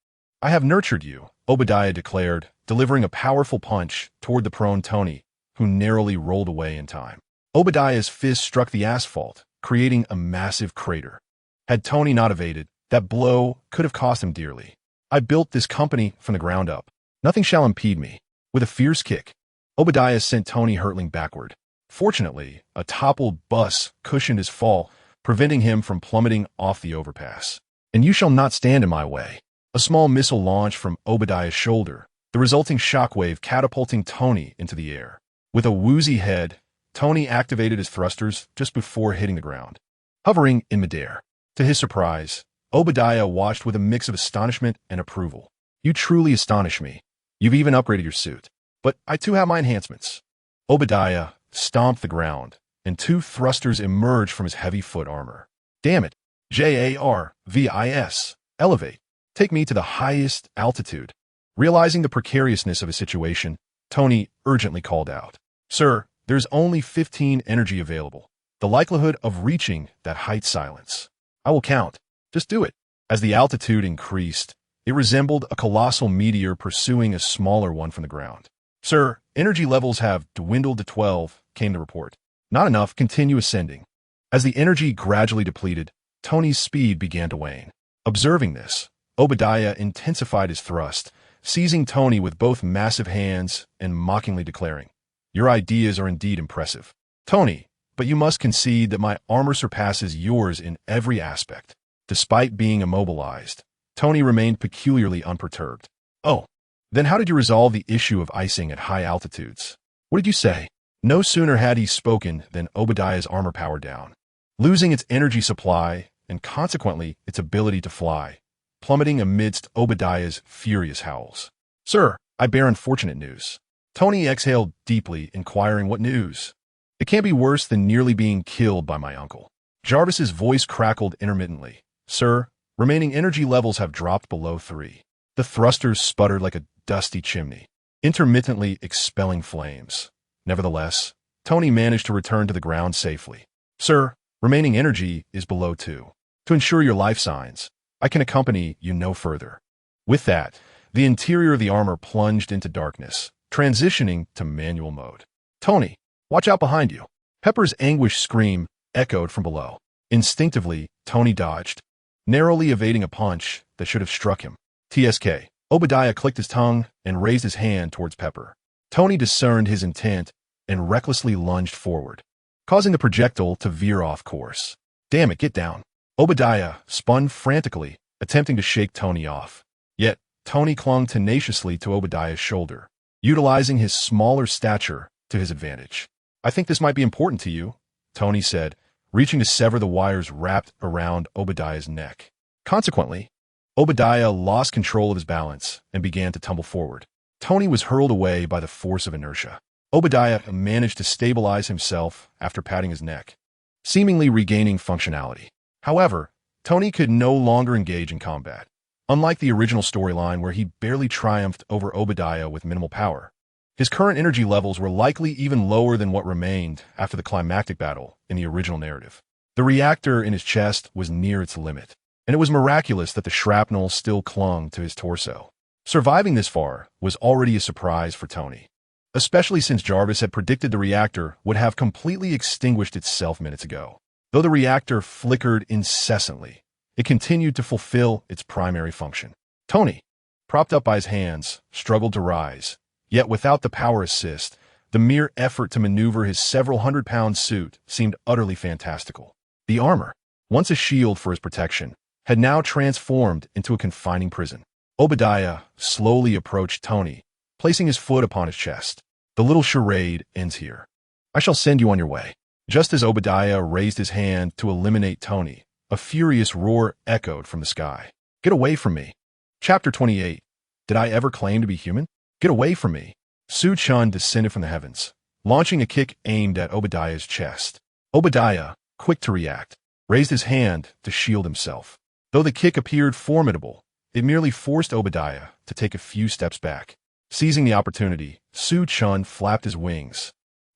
I have nurtured you, Obadiah declared, delivering a powerful punch toward the prone Tony, who narrowly rolled away in time. Obadiah's fist struck the asphalt, creating a massive crater. Had Tony not evaded, that blow could have cost him dearly. I built this company from the ground up. Nothing shall impede me. With a fierce kick, Obadiah sent Tony hurtling backward. Fortunately, a toppled bus cushioned his fall, preventing him from plummeting off the overpass. And you shall not stand in my way. A small missile launched from Obadiah's shoulder, the resulting shockwave catapulting Tony into the air. With a woozy head, Tony activated his thrusters just before hitting the ground, hovering in midair. To his surprise, Obadiah watched with a mix of astonishment and approval. You truly astonish me. You've even upgraded your suit. But I too have my enhancements. Obadiah stomped the ground, and 2 thrusters emerged from his heavy foot armor. Damn it. JAR-VIS. Elevate. Take me to the highest altitude. Realizing the precariousness of his situation, Tony urgently called out. Sir, there's only 15 energy available. The likelihood of reaching that height silence. I will count. Just do it. As the altitude increased, it resembled a colossal meteor pursuing a smaller one from the ground. Sir, energy levels have dwindled to 12, came the report. Not enough, continue ascending. As the energy gradually depleted, Tony's speed began to wane. Observing this, Obadiah intensified his thrust, seizing Tony with both massive hands and mockingly declaring, Your ideas are indeed impressive. Tony, but you must concede that my armor surpasses yours in every aspect. Despite being immobilized, Tony remained peculiarly unperturbed. Oh, then how did you resolve the issue of icing at high altitudes? What did you say? No sooner had he spoken than Obadiah's armor powered down, losing its energy supply and consequently its ability to fly, plummeting amidst Obadiah's furious howls. Sir, I bear unfortunate news. Tony exhaled deeply, inquiring what news. It can't be worse than nearly being killed by my uncle. Jarvis's voice crackled intermittently, Sir, remaining energy levels have dropped below 3. The thrusters sputtered like a dusty chimney, intermittently expelling flames. Nevertheless, Tony managed to return to the ground safely. Sir, remaining energy is below 2. To ensure your life signs, I can accompany you no further. With that, the interior of the armor plunged into darkness, transitioning to manual mode. Tony, watch out behind you. Pepper's anguished scream echoed from below. Instinctively, Tony dodged, narrowly evading a punch that should have struck him. TSK. Obadiah clicked his tongue and raised his hand towards Pepper. Tony discerned his intent and recklessly lunged forward, causing the projectile to veer off course. Damn it, get down. Obadiah spun frantically, attempting to shake Tony off. Yet, Tony clung tenaciously to Obadiah's shoulder, utilizing his smaller stature to his advantage. I think this might be important to you, Tony said, reaching to sever the wires wrapped around Obadiah's neck. Consequently, Obadiah lost control of his balance and began to tumble forward. Tony was hurled away by the force of inertia. Obadiah managed to stabilize himself after patting his neck, seemingly regaining functionality. However, Tony could no longer engage in combat. Unlike the original storyline where he barely triumphed over Obadiah with minimal power, his current energy levels were likely even lower than what remained after the climactic battle in the original narrative. The reactor in his chest was near its limit, and it was miraculous that the shrapnel still clung to his torso. Surviving this far was already a surprise for Tony, especially since Jarvis had predicted the reactor would have completely extinguished itself minutes ago. Though the reactor flickered incessantly, it continued to fulfill its primary function. Tony, propped up by his hands, struggled to rise. Yet without the power assist, the mere effort to maneuver his several hundred-pound suit seemed utterly fantastical. The armor, once a shield for his protection, had now transformed into a confining prison. Obadiah slowly approached Tony, placing his foot upon his chest. The little charade ends here. I shall send you on your way. Just as Obadiah raised his hand to eliminate Tony, a furious roar echoed from the sky. Get away from me. Chapter 28. Did I ever claim to be human? Get away from me. Su Chen descended from the heavens, launching a kick aimed at Obadiah's chest. Obadiah, quick to react, raised his hand to shield himself. Though the kick appeared formidable, it merely forced Obadiah to take a few steps back. Seizing the opportunity, Su Chen flapped his wings,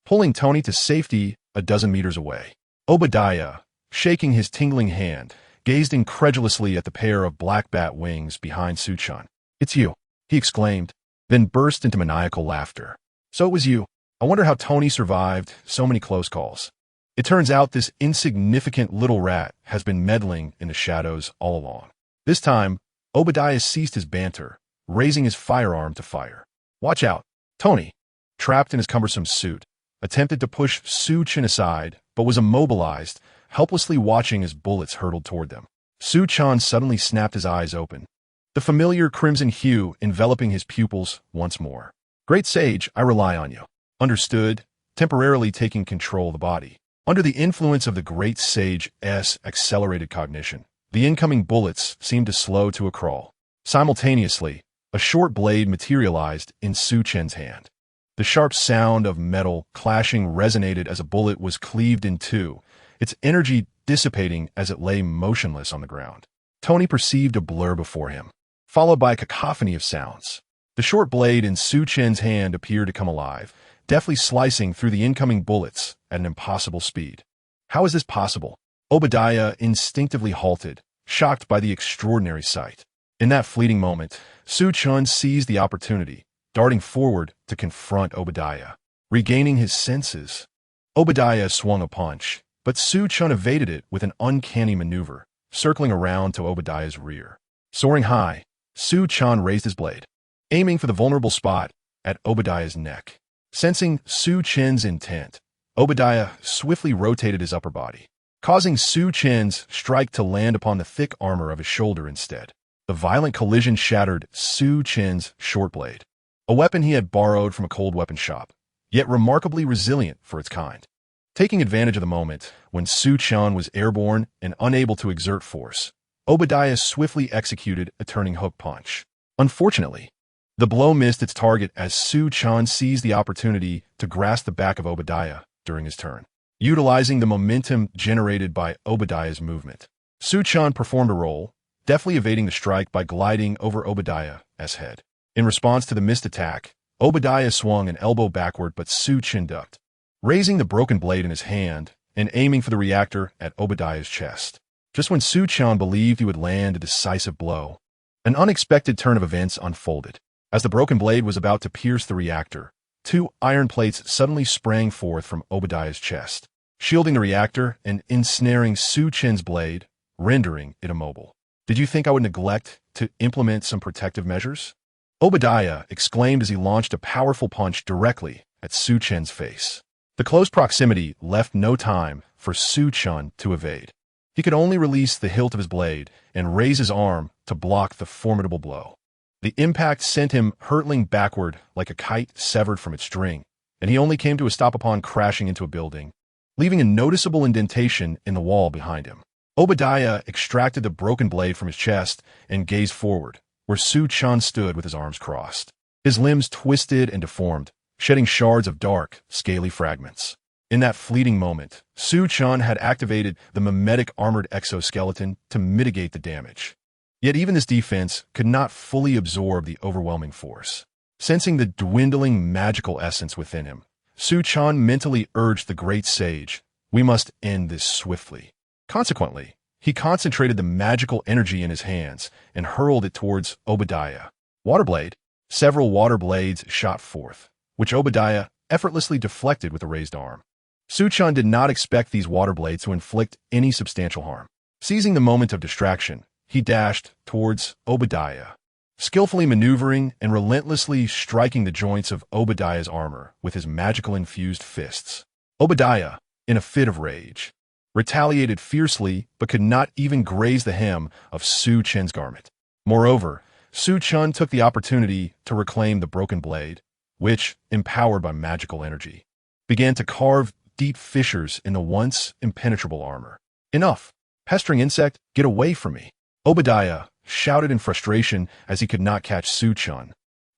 pulling Tony to safety a dozen meters away. Obadiah, shaking his tingling hand, gazed incredulously at the pair of black bat wings behind Su Chen. It's you, he exclaimed, then burst into maniacal laughter. So it was you. I wonder how Tony survived so many close calls. It turns out this insignificant little rat has been meddling in the shadows all along. This time, Obadiah ceased his banter, raising his firearm to fire. Watch out. Tony, trapped in his cumbersome suit, attempted to push Su Chen aside, but was immobilized, helplessly watching as bullets hurtled toward them. Su Chen suddenly snapped his eyes open, the familiar crimson hue enveloping his pupils once more. Great Sage, I rely on you. Understood, temporarily taking control of the body. Under the influence of the Great Sage's accelerated cognition, the incoming bullets seemed to slow to a crawl. Simultaneously, a short blade materialized in Su Chen's hand. The sharp sound of metal clashing resonated as a bullet was cleaved in two, its energy dissipating as it lay motionless on the ground. Tony perceived a blur before him, followed by a cacophony of sounds. The short blade in Su Chen's hand appeared to come alive, deftly slicing through the incoming bullets at an impossible speed. How is this possible? Obadiah instinctively halted, shocked by the extraordinary sight. In that fleeting moment, Su Chen seized the opportunity, darting forward to confront Obadiah. Regaining his senses, Obadiah swung a punch, but Su Chen evaded it with an uncanny maneuver, circling around to Obadiah's rear. Soaring high, Su Chen raised his blade, aiming for the vulnerable spot at Obadiah's neck. Sensing Su Chen's intent, Obadiah swiftly rotated his upper body, causing Su Chen's strike to land upon the thick armor of his shoulder instead. The violent collision shattered Su Chen's short blade, a weapon he had borrowed from a cold weapon shop, yet remarkably resilient for its kind. Taking advantage of the moment when Su Chen was airborne and unable to exert force, Obadiah swiftly executed a turning hook punch. Unfortunately, the blow missed its target as Su Chen seized the opportunity to grasp the back of Obadiah during his turn. Utilizing the momentum generated by Obadiah's movement, Su Chen performed a roll, deftly evading the strike by gliding over Obadiah's head. In response to the missed attack, Obadiah swung an elbow backward, but Su Chen ducked, raising the broken blade in his hand and aiming for the reactor at Obadiah's chest. Just when Su Chen believed he would land a decisive blow, an unexpected turn of events unfolded. As the broken blade was about to pierce the reactor, two iron plates suddenly sprang forth from Obadiah's chest, shielding the reactor and ensnaring Su Chen's blade, rendering it immobile. "Did you think I would neglect to implement some protective measures?" Obadiah exclaimed as he launched a powerful punch directly at Su Chen's face. The close proximity left no time for Su Chen to evade. He could only release the hilt of his blade and raise his arm to block the formidable blow. The impact sent him hurtling backward like a kite severed from its string, and he only came to a stop upon crashing into a building, leaving a noticeable indentation in the wall behind him. Obadiah extracted the broken blade from his chest and gazed forward, where Su Chen stood with his arms crossed. His limbs twisted and deformed, shedding shards of dark, scaly fragments. In that fleeting moment, Su Chen had activated the mimetic armored exoskeleton to mitigate the damage. Yet even this defense could not fully absorb the overwhelming force. Sensing the dwindling magical essence within him, Su Chen mentally urged the great sage, "We must end this swiftly." Consequently, he concentrated the magical energy in his hands and hurled it towards Obadiah. Waterblade. Several water blades shot forth, which Obadiah effortlessly deflected with a raised arm. Su Chen did not expect these water blades to inflict any substantial harm. Seizing the moment of distraction, he dashed towards Obadiah, skillfully maneuvering and relentlessly striking the joints of Obadiah's armor with his magical-infused fists. Obadiah, in a fit of rage, retaliated fiercely but could not even graze the hem of Su Chen's garment. Moreover, Su Chen took the opportunity to reclaim the broken blade, which, empowered by magical energy, began to carve deep fissures in the once impenetrable armor. "Enough! Pestering insect, get away from me!" Obadiah shouted in frustration as he could not catch Su Chen,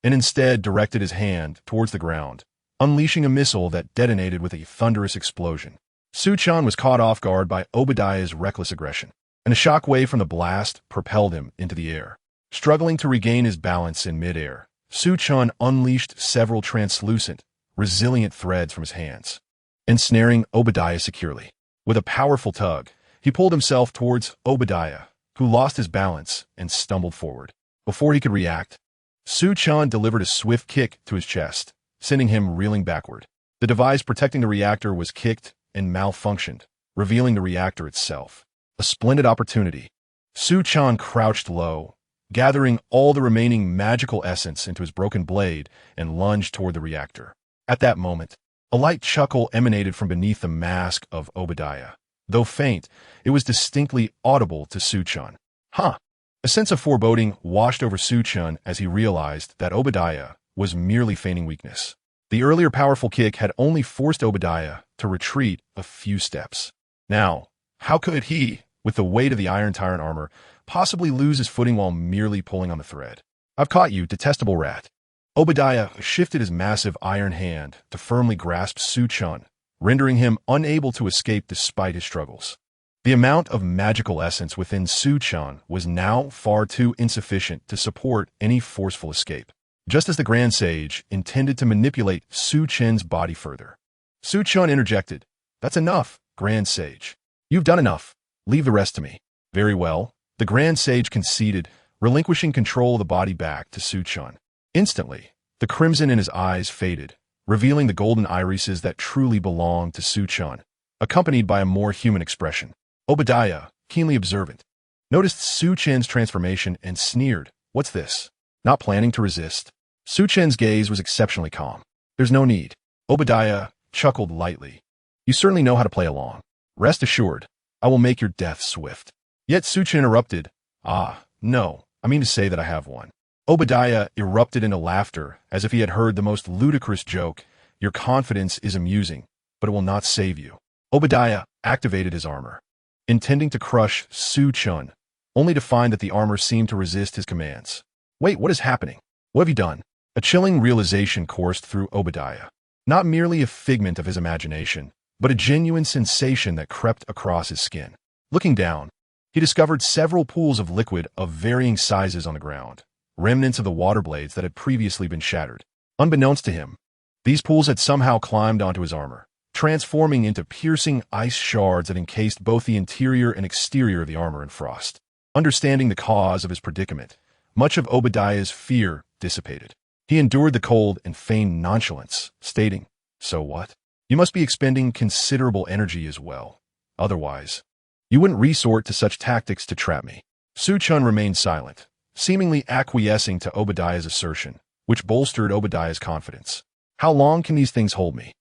and instead directed his hand towards the ground, unleashing a missile that detonated with a thunderous explosion. Su Chen was caught off guard by Obadiah's reckless aggression, and a shock wave from the blast propelled him into the air. Struggling to regain his balance in midair, Su Chen unleashed several translucent, resilient threads from his hands, ensnaring Obadiah securely. With a powerful tug, he pulled himself towards Obadiah, who lost his balance and stumbled forward. Before he could react, Su Chen delivered a swift kick to his chest, sending him reeling backward. The device protecting the reactor was kicked and malfunctioned, revealing the reactor itself. A splendid opportunity. Su Chen crouched low, gathering all the remaining magical essence into his broken blade and lunged toward the reactor. At that moment, a light chuckle emanated from beneath the mask of Obadiah. Though faint, it was distinctly audible to Su Chen. "Huh!" A sense of foreboding washed over Su Chen as he realized that Obadiah was merely feigning weakness. The earlier powerful kick had only forced Obadiah to retreat a few steps. Now, how could he, with the weight of the iron tyrant armor, possibly lose his footing while merely pulling on the thread? "I've caught you, detestable rat." Obadiah shifted his massive iron hand to firmly grasp Su Chen, rendering him unable to escape despite his struggles. The amount of magical essence within Su Chen was now far too insufficient to support any forceful escape. Just as the Grand Sage intended to manipulate Su Chen's body further, Su Chen interjected, "That's enough, Grand Sage. You've done enough. Leave the rest to me." "Very well." The Grand Sage conceded, relinquishing control of the body back to Su Chen. Instantly, the crimson in his eyes faded, revealing the golden irises that truly belonged to Su Chen, accompanied by a more human expression. Obadiah, keenly observant, noticed Su Chen's transformation and sneered, "What's this?" Not planning to resist, Su Chen's gaze was exceptionally calm. "There's no need." Obadiah chuckled lightly. "You certainly know how to play along. Rest assured, I will make your death swift." Yet Su Chen interrupted, "No, I mean to say that I have one." Obadiah erupted into laughter as if he had heard the most ludicrous joke. "Your confidence is amusing, but it will not save you." Obadiah activated his armor, intending to crush Su Chen, only to find that the armor seemed to resist his commands. "Wait, what is happening? What have you done?" A chilling realization coursed through Obadiah. Not merely a figment of his imagination, but a genuine sensation that crept across his skin. Looking down, He discovered several pools of liquid of varying sizes on the ground, remnants of the water blades that had previously been shattered. Unbeknownst to him, these pools had somehow climbed onto his armor, transforming into piercing ice shards that encased both the interior and exterior of the armor in frost. Understanding the cause of his predicament, much of Obadiah's fear dissipated. He endured the cold and feigned nonchalance, stating, "So what? You must be expending considerable energy as well. Otherwise, you wouldn't resort to such tactics to trap me." Su Chen remained silent, seemingly acquiescing to Obadiah's assertion, which bolstered Obadiah's confidence. "How long can these things hold me?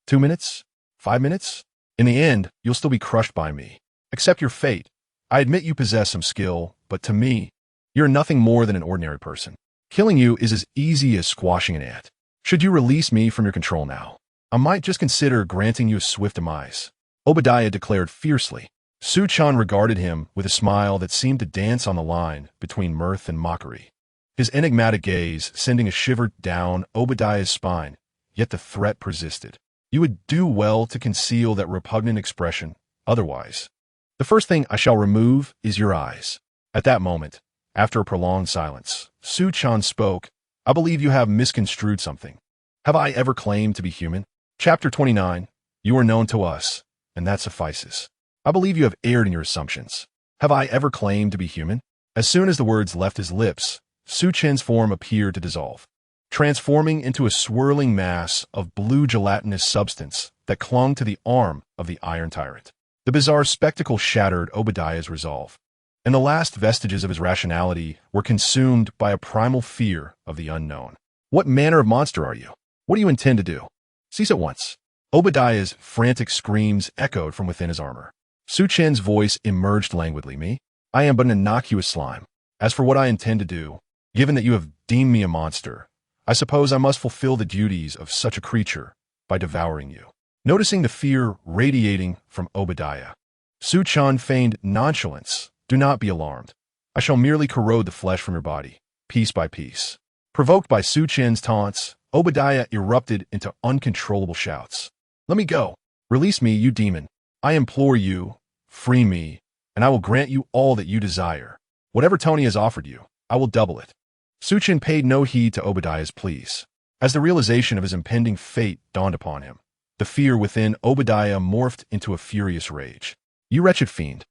2 minutes? 5 minutes? In the end, you'll still be crushed by me. Accept your fate. I admit you possess some skill, but to me, you're nothing more than an ordinary person. Killing you is as easy as squashing an ant. Should you release me from your control now, I might just consider granting you a swift demise," Obadiah declared fiercely. Su Chen regarded him with a smile that seemed to dance on the line between mirth and mockery, his enigmatic gaze sending a shiver down Obadiah's spine, yet the threat persisted. "You would do well to conceal that repugnant expression, otherwise. The first thing I shall remove is your eyes." At that moment, after a prolonged silence, Su Chen spoke, "I believe you have misconstrued something. Have I ever claimed to be human?" Chapter 29, "You are known to us, and that suffices. I believe you have erred in your assumptions. Have I ever claimed to be human?" As soon as the words left his lips, Su Chen's form appeared to dissolve, transforming into a swirling mass of blue gelatinous substance that clung to the arm of the Iron Tyrant. The bizarre spectacle shattered Obadiah's resolve, and the last vestiges of his rationality were consumed by a primal fear of the unknown. "What manner of monster are you? What do you intend to do? Cease at once." Obadiah's frantic screams echoed from within his armor. Su Chen's voice emerged languidly. "Me? I am but an innocuous slime. As for what I intend to do, given that you have deemed me a monster, I suppose I must fulfill the duties of such a creature by devouring you." Noticing the fear radiating from Obadiah, Su Chen feigned nonchalance. "Do not be alarmed. I shall merely corrode the flesh from your body, piece by piece." Provoked by Su Chen's taunts, Obadiah erupted into uncontrollable shouts. "Let me go! Release me, you demon! I implore you, free me, and I will grant you all that you desire. Whatever Tony has offered you, I will double it." Su Chen paid no heed to Obadiah's pleas. As the realization of his impending fate dawned upon him, the fear within Obadiah morphed into a furious rage. "You wretched fiend!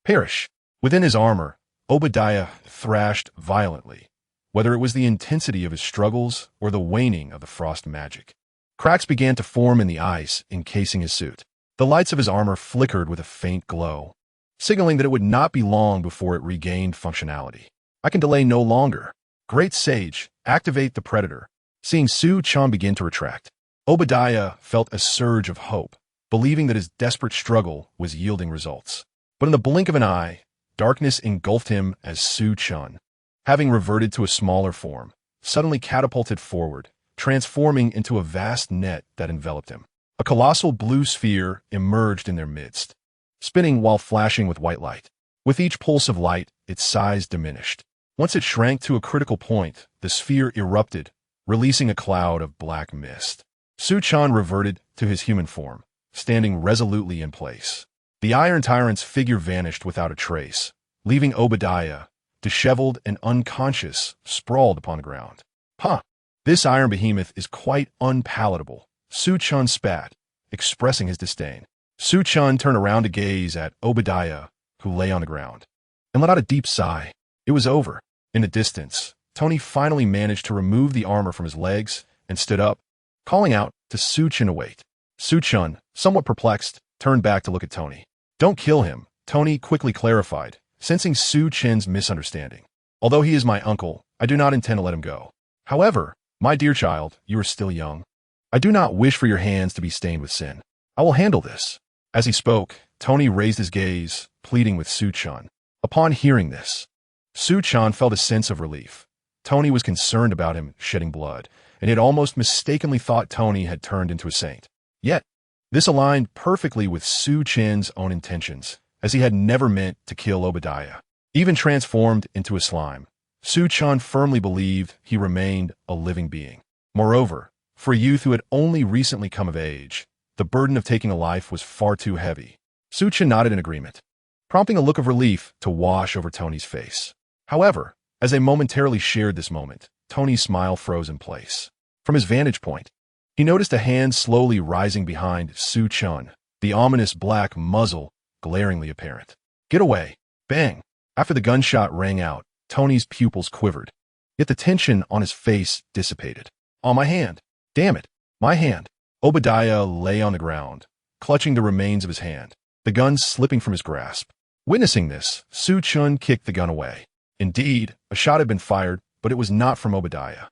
Perish!" Within his armor, Obadiah thrashed violently, whether it was the intensity of his struggles or the waning of the frost magic. Cracks began to form in the ice encasing his suit. The lights of his armor flickered with a faint glow, signaling that it would not be long before it regained functionality. "I can delay no longer. Great Sage, activate the Predator." Seeing Su Chen begin to retract, Obadiah felt a surge of hope, believing that his desperate struggle was yielding results. But in the blink of an eye, darkness engulfed him as Su Chen, having reverted to a smaller form, suddenly catapulted forward, transforming into a vast net that enveloped him. A colossal blue sphere emerged in their midst, spinning while flashing with white light. With each pulse of light, its size diminished. Once it shrank to a critical point, the sphere erupted, releasing a cloud of black mist. Su Chen reverted to his human form, standing resolutely in place. The Iron Tyrant's figure vanished without a trace, leaving Obadiah, disheveled and unconscious, sprawled upon the ground. "Huh, this iron behemoth is quite unpalatable," Su Chen spat, expressing his disdain. Su Chen turned around to gaze at Obadiah, who lay on the ground, and let out a deep sigh. It was over. In the distance, Tony finally managed to remove the armor from his legs and stood up, calling out to Su Chen to wait. Su Chen, somewhat perplexed, turned back to look at Tony. "Don't kill him," Tony quickly clarified, sensing Su Chen's misunderstanding. "Although he is my uncle, I do not intend to let him go. However, my dear child, you are still young. I do not wish for your hands to be stained with sin. I will handle this." As he spoke, Tony raised his gaze, pleading with Su Chen. Upon hearing this, Su Chen felt a sense of relief. Tony was concerned about him shedding blood, and he had almost mistakenly thought Tony had turned into a saint. Yet, this aligned perfectly with Su Chen's own intentions, as he had never meant to kill Obadiah. Even transformed into a slime, Su Chen firmly believed he remained a living being. Moreover, for a youth who had only recently come of age, the burden of taking a life was far too heavy. Su Chen nodded in agreement, prompting a look of relief to wash over Tony's face. However, as they momentarily shared this moment, Tony's smile froze in place. From his vantage point, he noticed a hand slowly rising behind Su Chen, the ominous black muzzle glaringly apparent. "Get away!" Bang! After the gunshot rang out, Tony's pupils quivered, yet the tension on his face dissipated. "On my hand! Damn it! My hand!" Obadiah lay on the ground, clutching the remains of his hand, the gun slipping from his grasp. Witnessing this, Su Chen kicked the gun away. Indeed, a shot had been fired, but it was not from Obadiah.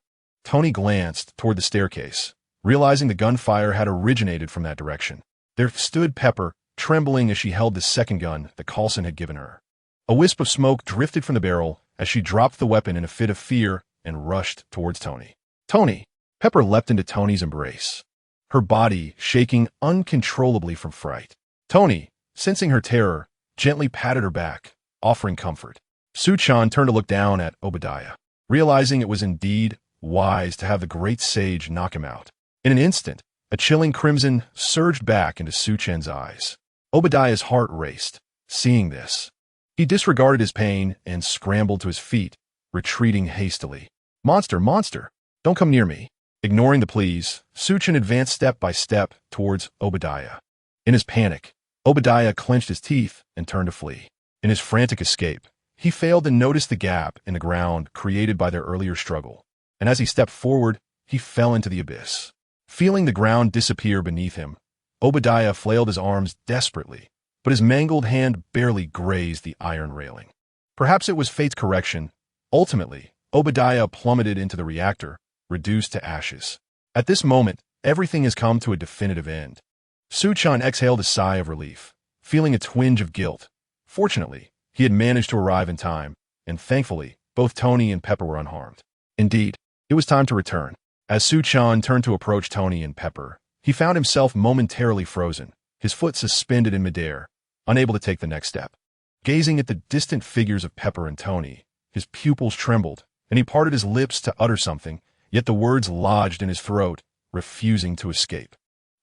Tony glanced toward the staircase, realizing the gunfire had originated from that direction. There stood Pepper, trembling as she held the second gun that Coulson had given her. A wisp of smoke drifted from the barrel as she dropped the weapon in a fit of fear and rushed towards Tony. "Tony!" Pepper leapt into Tony's embrace, her body shaking uncontrollably from fright. Tony, sensing her terror, gently patted her back, offering comfort. Su Chen turned to look down at Obadiah, realizing it was indeed wise to have the great sage knock him out. In an instant, a chilling crimson surged back into Su Chen's eyes. Obadiah's heart raced, seeing this. He disregarded his pain and scrambled to his feet, retreating hastily. "Monster, monster, don't come near me." Ignoring the pleas, Su Chen advanced step by step towards Obadiah. In his panic, Obadiah clenched his teeth and turned to flee. In his frantic escape, he failed to notice the gap in the ground created by their earlier struggle, and as he stepped forward, he fell into the abyss. Feeling the ground disappear beneath him, Obadiah flailed his arms desperately, but his mangled hand barely grazed the iron railing. Perhaps it was fate's correction. Ultimately, Obadiah plummeted into the reactor, reduced to ashes. At this moment, everything has come to a definitive end. Su Chen exhaled a sigh of relief, feeling a twinge of guilt. Fortunately, he had managed to arrive in time, and thankfully, both Tony and Pepper were unharmed. Indeed, it was time to return. As Su Chen turned to approach Tony and Pepper, he found himself momentarily frozen, his foot suspended in midair, unable to take the next step. Gazing at the distant figures of Pepper and Tony, his pupils trembled, and he parted his lips to utter something, yet the words lodged in his throat, refusing to escape.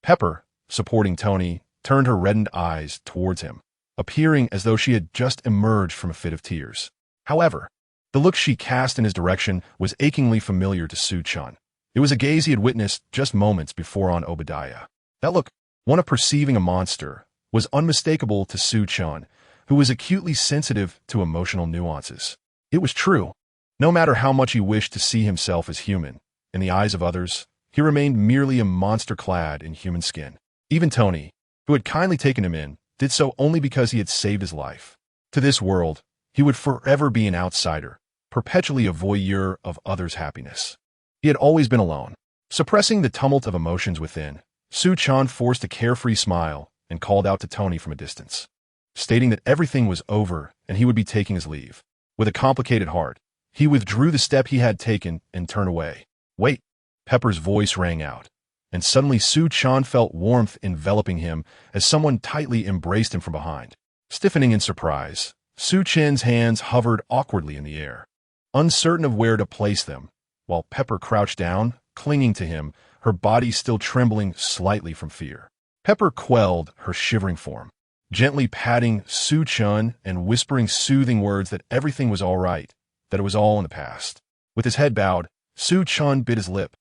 Pepper, supporting Tony, turned her reddened eyes towards him, appearing as though she had just emerged from a fit of tears. However, the look she cast in his direction was achingly familiar to Su Chen. It was a gaze he had witnessed just moments before on Obadiah. That look, one of perceiving a monster, was unmistakable to Su Chen, who was acutely sensitive to emotional nuances. It was true. No matter how much he wished to see himself as human, in the eyes of others, he remained merely a monster clad in human skin. Even Tony, who had kindly taken him in, did so only because he had saved his life. To this world, he would forever be an outsider, perpetually a voyeur of others' happiness. He had always been alone. Suppressing the tumult of emotions within, Su Chen forced a carefree smile and called out to Tony from a distance, stating that everything was over and he would be taking his leave. With a complicated heart, he withdrew the step he had taken and turned away. "Wait!" Pepper's voice rang out, and suddenly Su Chen felt warmth enveloping him as someone tightly embraced him from behind. Stiffening in surprise, Su Chen's hands hovered awkwardly in the air, uncertain of where to place them, while Pepper crouched down, clinging to him, her body still trembling slightly from fear. Pepper quelled her shivering form, gently patting Su Chen and whispering soothing words that everything was all right, that it was all in the past. With his head bowed, Su Chen bit his lip,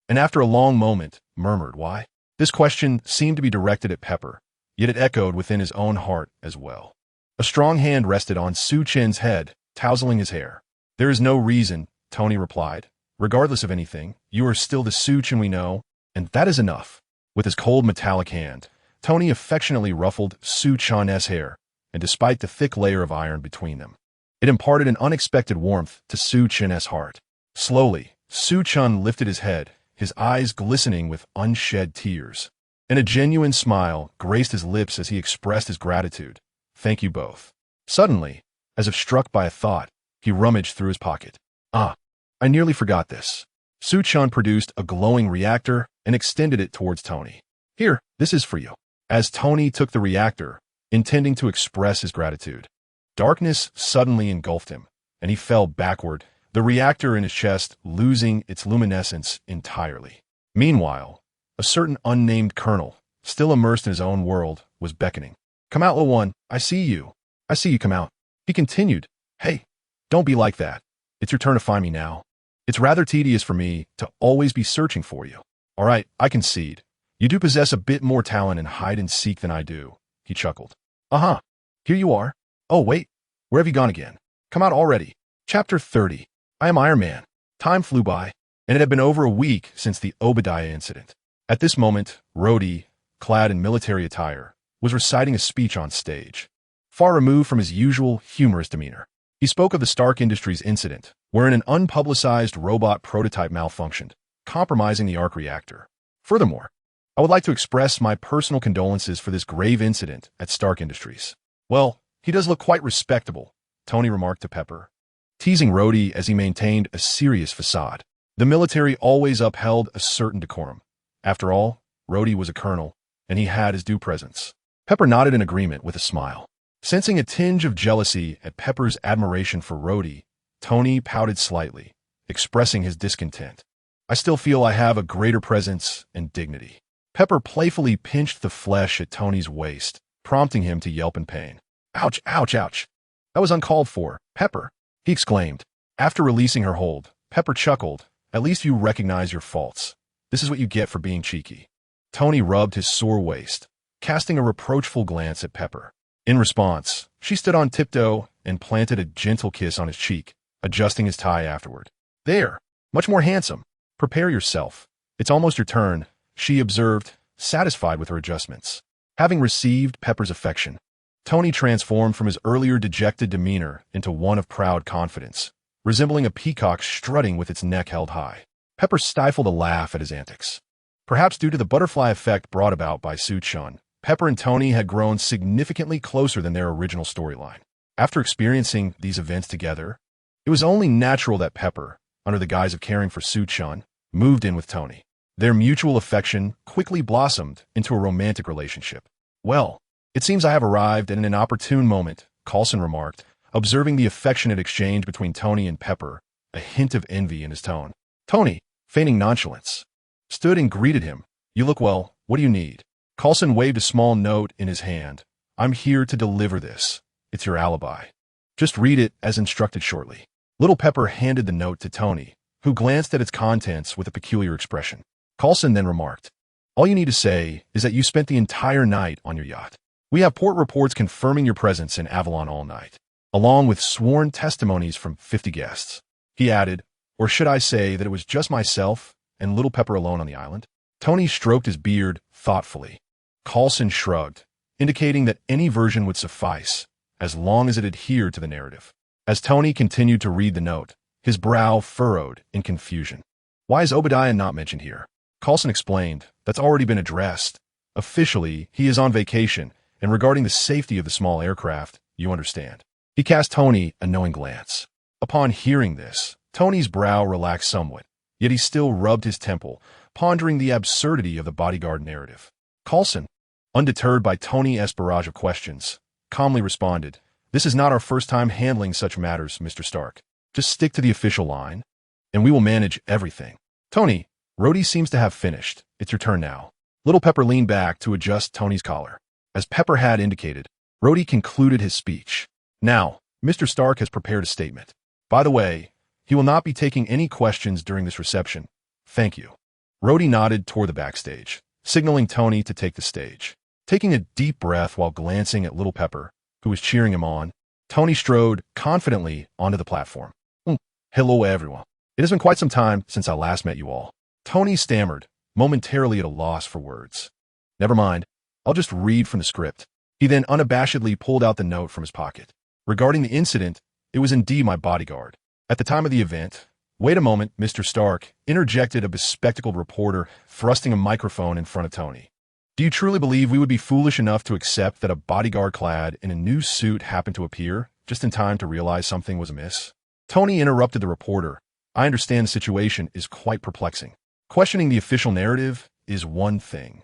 and after a long moment, murmured, "Why?" This question seemed to be directed at Pepper, yet it echoed within his own heart as well. A strong hand rested on Su Chen's head, tousling his hair. "There is no reason," Tony replied. "Regardless of anything, you are still the Su Chen we know, and that is enough." With his cold metallic hand, Tony affectionately ruffled Su Chen's hair, and despite the thick layer of iron between them, it imparted an unexpected warmth to Su Chen's heart. Slowly, Su Chen lifted his head, his eyes glistening with unshed tears, and a genuine smile graced his lips as he expressed his gratitude. "Thank you both." Suddenly, as if struck by a thought, he rummaged through his pocket. "Ah, I nearly forgot this." Su Chen produced a glowing reactor and extended it towards Tony. "Here, this is for you." As Tony took the reactor, intending to express his gratitude, darkness suddenly engulfed him, and he fell backward, the reactor in his chest losing its luminescence entirely. Meanwhile, a certain unnamed colonel, still immersed in his own world, was beckoning. "Come out, little one, I see you." I see you come out. He continued, hey, don't be like that. It's your turn to find me now. It's rather tedious for me to always be searching for you. All right, I concede. You do possess a bit more talent in hide and seek than I do, he chuckled. Uh-huh. Here you are. Oh, wait. Where have you gone again? Come out already. Chapter 30. I am Iron Man. Time flew by, and it had been over a week since the Obadiah incident. At this moment, Rhodey, clad in military attire, was reciting a speech on stage, far removed from his usual humorous demeanor. He spoke of the Stark Industries incident, wherein an unpublicized robot prototype malfunctioned, compromising the arc reactor. Furthermore, I would like to express my personal condolences for this grave incident at Stark Industries. Well, he does look quite respectable, Tony remarked to Pepper, teasing Rhodey as he maintained a serious facade. The military always upheld a certain decorum. After all, Rhodey was a colonel, and he had his due presence. Pepper nodded in agreement with a smile. Sensing a tinge of jealousy at Pepper's admiration for Rhodey, Tony pouted slightly, expressing his discontent. I still feel I have a greater presence and dignity. Pepper playfully pinched the flesh at Tony's waist, prompting him to yelp in pain. Ouch, ouch, ouch. That was uncalled for, Pepper, he exclaimed. After releasing her hold, Pepper chuckled. At least you recognize your faults. This is what you get for being cheeky. Tony rubbed his sore waist, casting a reproachful glance at Pepper. In response, she stood on tiptoe and planted a gentle kiss on his cheek, adjusting his tie afterward. There, much more handsome. Prepare yourself. It's almost your turn, she observed, satisfied with her adjustments. Having received Pepper's affection, Tony transformed from his earlier dejected demeanor into one of proud confidence, resembling a peacock strutting with its neck held high. Pepper stifled a laugh at his antics. Perhaps due to the butterfly effect brought about by Su Chen, Pepper and Tony had grown significantly closer than their original storyline. After experiencing these events together, it was only natural that Pepper, under the guise of caring for Su Chen, moved in with Tony. Their mutual affection quickly blossomed into a romantic relationship. Well, it seems I have arrived at an inopportune moment, Coulson remarked, observing the affectionate exchange between Tony and Pepper, a hint of envy in his tone. Tony, feigning nonchalance, stood and greeted him. You look well. What do you need? Coulson waved a small note in his hand. I'm here to deliver this. It's your alibi. Just read it as instructed shortly. Little Pepper handed the note to Tony, who glanced at its contents with a peculiar expression. Coulson then remarked, all you need to say is that you spent the entire night on your yacht. We have port reports confirming your presence in Avalon all night, along with sworn testimonies from 50 guests. He added, or should I say that it was just myself and Little Pepper alone on the island? Tony stroked his beard thoughtfully. Coulson shrugged, indicating that any version would suffice, as long as it adhered to the narrative. As Tony continued to read the note, his brow furrowed in confusion. Why is Obadiah not mentioned here? Coulson explained, that's already been addressed. Officially, he is on vacation, and regarding the safety of the small aircraft, you understand. He cast Tony a knowing glance. Upon hearing this, Tony's brow relaxed somewhat, yet he still rubbed his temple, pondering the absurdity of the bodyguard narrative. Coulson, undeterred by Tony's barrage of questions, calmly responded, this is not our first time handling such matters, Mr. Stark. Just stick to the official line, and we will manage everything. Tony, Rhodey seems to have finished. It's your turn now. Little Pepper leaned back to adjust Tony's collar. As Pepper had indicated, Rhodey concluded his speech. Now, Mr. Stark has prepared a statement. By the way, he will not be taking any questions during this reception. Thank you. Rhodey nodded toward the backstage, signaling Tony to take the stage. Taking a deep breath while glancing at Little Pepper, who was cheering him on, Tony strode confidently onto the platform. Hello, everyone. It has been quite some time since I last met you all. Tony stammered, momentarily at a loss for words. Never mind. I'll just read from the script. He then unabashedly pulled out the note from his pocket. Regarding the incident, it was indeed my bodyguard. At the time of the event, wait a moment, Mr. Stark, interjected a bespectacled reporter, thrusting a microphone in front of Tony. Do you truly believe we would be foolish enough to accept that a bodyguard clad in a new suit happened to appear, just in time to realize something was amiss? Tony interrupted the reporter. I understand the situation is quite perplexing. Questioning the official narrative is one thing,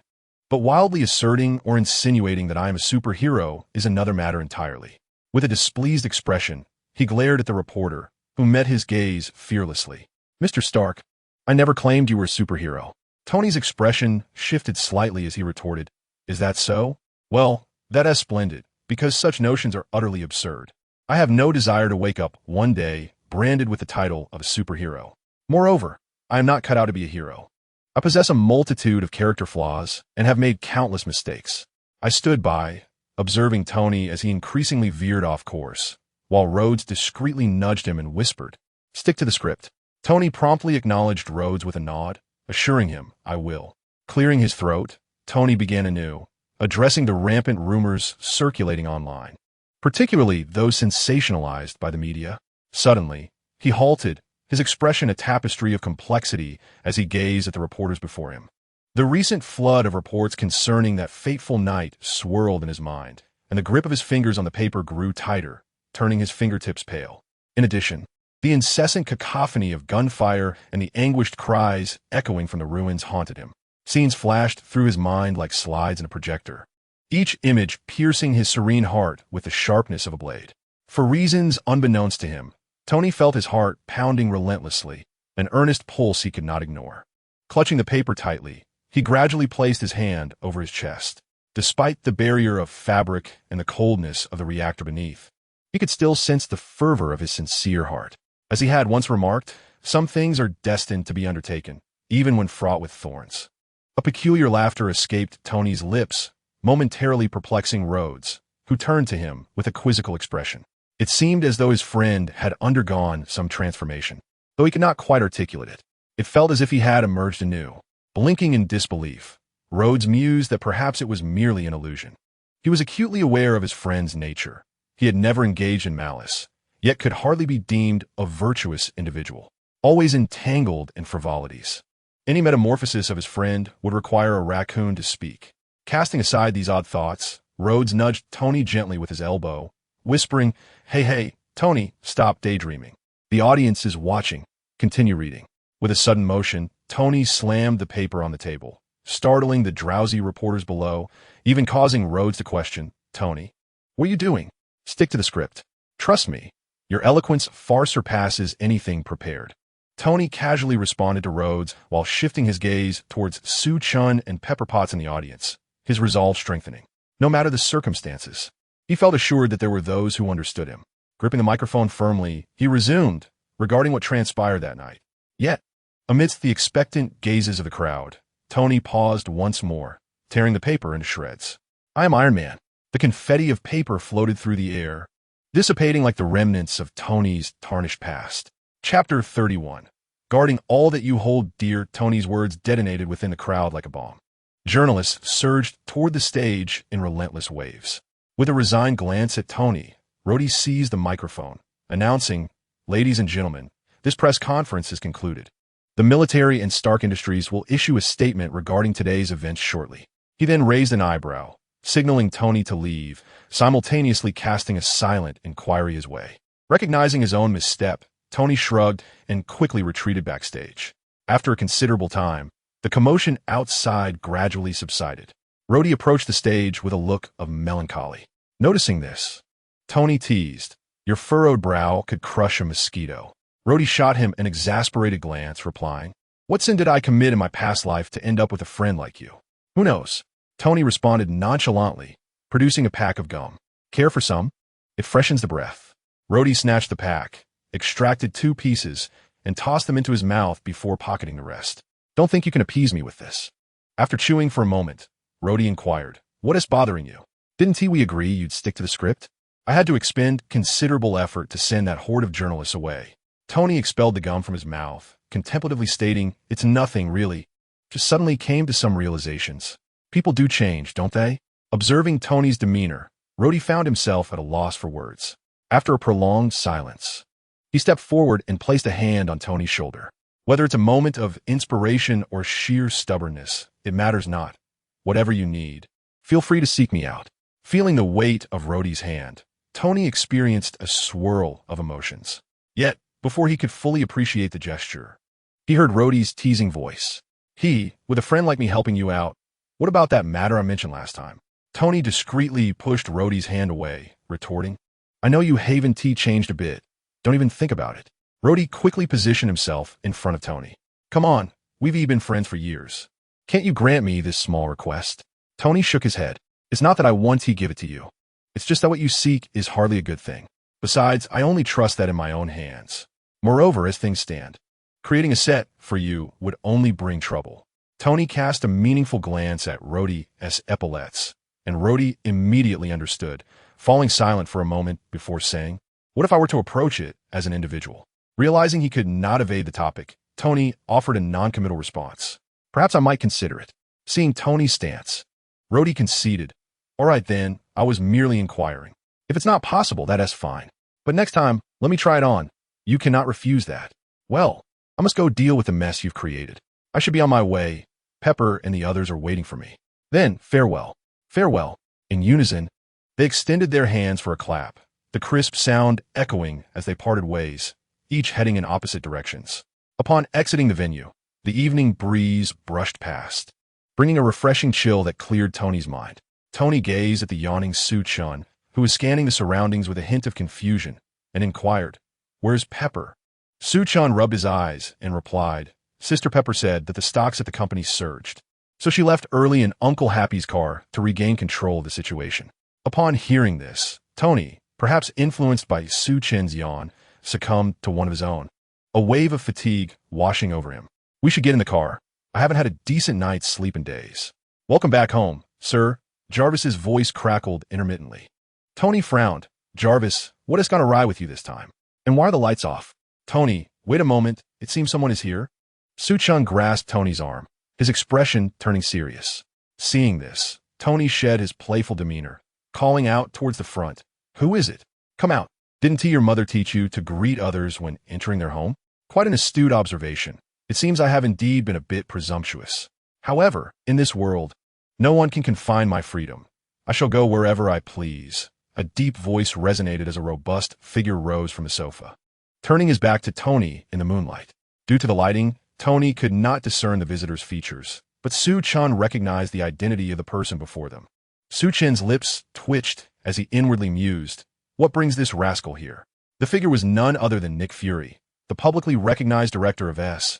but wildly asserting or insinuating that I am a superhero is another matter entirely. With a displeased expression, he glared at the reporter, who met his gaze fearlessly. Mr. Stark, I never claimed you were a superhero. Tony's expression shifted slightly as he retorted, is that so? Well, that is splendid, because such notions are utterly absurd. I have no desire to wake up one day branded with the title of a superhero. Moreover, I am not cut out to be a hero. I possess a multitude of character flaws and have made countless mistakes. I stood by, observing Tony as he increasingly veered off course, while Rhodes discreetly nudged him and whispered, "Stick to the script." Tony promptly acknowledged Rhodes with a nod, assuring him, "I will." Clearing his throat, Tony began anew, addressing the rampant rumors circulating online, particularly those sensationalized by the media. Suddenly, he halted, his expression a tapestry of complexity as he gazed at the reporters before him. The recent flood of reports concerning that fateful night swirled in his mind, and the grip of his fingers on the paper grew tighter, turning his fingertips pale. In addition, the incessant cacophony of gunfire and the anguished cries echoing from the ruins haunted him. Scenes flashed through his mind like slides in a projector, each image piercing his serene heart with the sharpness of a blade. For reasons unbeknownst to him, Tony felt his heart pounding relentlessly, an earnest pulse he could not ignore. Clutching the paper tightly, he gradually placed his hand over his chest. Despite the barrier of fabric and the coldness of the reactor beneath, he could still sense the fervor of his sincere heart. As he had once remarked, some things are destined to be undertaken, even when fraught with thorns. A peculiar laughter escaped Tony's lips, momentarily perplexing Rhodes, who turned to him with a quizzical expression. It seemed as though his friend had undergone some transformation, though he could not quite articulate it. It felt as if he had emerged anew. Blinking in disbelief, Rhodes mused that perhaps it was merely an illusion. He was acutely aware of his friend's nature. He had never engaged in malice, yet could hardly be deemed a virtuous individual, always entangled in frivolities. Any metamorphosis of his friend would require a raccoon to speak. Casting aside these odd thoughts, Rhodes nudged Tony gently with his elbow, whispering, Hey, Tony, stop daydreaming. The audience is watching. Continue reading." With a sudden motion, Tony slammed the paper on the table, startling the drowsy reporters below, even causing Rhodes to question, "Tony, what are you doing? Stick to the script. Trust me, your eloquence far surpasses anything prepared." Tony casually responded to Rhodes while shifting his gaze towards Su Chen and Pepper Potts in the audience, his resolve strengthening. No matter the circumstances, he felt assured that there were those who understood him. Gripping the microphone firmly, he resumed, regarding what transpired that night. Yet, amidst the expectant gazes of the crowd, Tony paused once more, tearing the paper into shreds. "I am Iron Man." The confetti of paper floated through the air, dissipating like the remnants of Tony's tarnished past. Chapter 31. Guarding all that you hold dear, Tony's words detonated within the crowd like a bomb. Journalists surged toward the stage in relentless waves. With a resigned glance at Tony, Rhodey seized the microphone, announcing, "Ladies and gentlemen, this press conference is concluded. The military and Stark Industries will issue a statement regarding today's events shortly." He then raised an eyebrow, signaling Tony to leave, simultaneously casting a silent inquiry his way. Recognizing his own misstep, Tony shrugged and quickly retreated backstage. After a considerable time, the commotion outside gradually subsided. Rhodey approached the stage with a look of melancholy. Noticing this, Tony teased, "Your furrowed brow could crush a mosquito." Rhodey shot him an exasperated glance, replying, "What sin did I commit in my past life to end up with a friend like you?" "Who knows?" Tony responded nonchalantly, producing a pack of gum. "Care for some? It freshens the breath." Rhodey snatched the pack, extracted 2 pieces, and tossed them into his mouth before pocketing the rest. "Don't think you can appease me with this." After chewing for a moment, Rhodey inquired, "What is bothering you? Didn't we agree you'd stick to the script?" "I had to expend considerable effort to send that horde of journalists away." Tony expelled the gum from his mouth, contemplatively stating, "It's nothing, really. Just suddenly came to some realizations. People do change, don't they?" Observing Tony's demeanor, Rhodey found himself at a loss for words. After a prolonged silence, he stepped forward and placed a hand on Tony's shoulder. "Whether it's a moment of inspiration or sheer stubbornness, it matters not. Whatever you need, feel free to seek me out." Feeling the weight of Rhodey's hand, Tony experienced a swirl of emotions. Yet, before he could fully appreciate the gesture, he heard Rhodey's teasing voice. With a friend like me helping you out, what about that matter I mentioned last time?" Tony discreetly pushed Rhodey's hand away, retorting, "I know you Haven T changed a bit. Don't even think about it." Rhodey quickly positioned himself in front of Tony. "Come on, we've been friends for years. Can't you grant me this small request?" Tony shook his head. "It's not that I want to give it to you. It's just that what you seek is hardly a good thing. Besides, I only trust that in my own hands. Moreover, as things stand, creating a set for you would only bring trouble. Tony cast a meaningful glance at Rhodey's epaulets, and Rhodey immediately understood, falling silent for a moment before saying, "What if I were to approach it as an individual?" Realizing he could not evade the topic, Tony offered a non-committal response. "Perhaps I might consider it." Seeing Tony's stance, Rhodey conceded, "All right then, I was merely inquiring. If it's not possible, that's fine. But next time, let me try it on. You cannot refuse that." "Well, I must go deal with the mess you've created. I should be on my way. Pepper and the others are waiting for me. Then, farewell." "Farewell." In unison, they extended their hands for a clap, the crisp sound echoing as they parted ways, each heading in opposite directions. Upon exiting the venue, the evening breeze brushed past, bringing a refreshing chill that cleared Tony's mind. Tony gazed at the yawning Su Chen, who was scanning the surroundings with a hint of confusion, and inquired, "Where's Pepper?" Su Chen rubbed his eyes and replied, "Sister Pepper said that the stocks at the company surged, so she left early in Uncle Happy's car to regain control of the situation." Upon hearing this, Tony, perhaps influenced by Su Chen's yawn, succumbed to one of his own, a wave of fatigue washing over him. "We should get in the car. I haven't had a decent night's sleep in days." "Welcome back home, sir." Jarvis's voice crackled intermittently. Tony frowned. "Jarvis, what has gone awry with you this time? And why are the lights off?" "Tony, wait a moment. It seems someone is here." Su Chen grasped Tony's arm, his expression turning serious. Seeing this, Tony shed his playful demeanor, calling out towards the front, "Who is it? Come out. Didn't your mother teach you to greet others when entering their home?" Quite an astute observation. It seems I have indeed been a bit presumptuous. However, in this world, no one can confine my freedom. I shall go wherever I please. A deep voice resonated as a robust figure rose from the sofa, turning his back to Tony in the moonlight. Due to the lighting, Tony could not discern the visitor's features, but Su Chen recognized the identity of the person before them. Su Chen's lips twitched as he inwardly mused, "What brings this rascal here?" The figure was none other than Nick Fury, the publicly recognized director of S.H.I.E.L.D.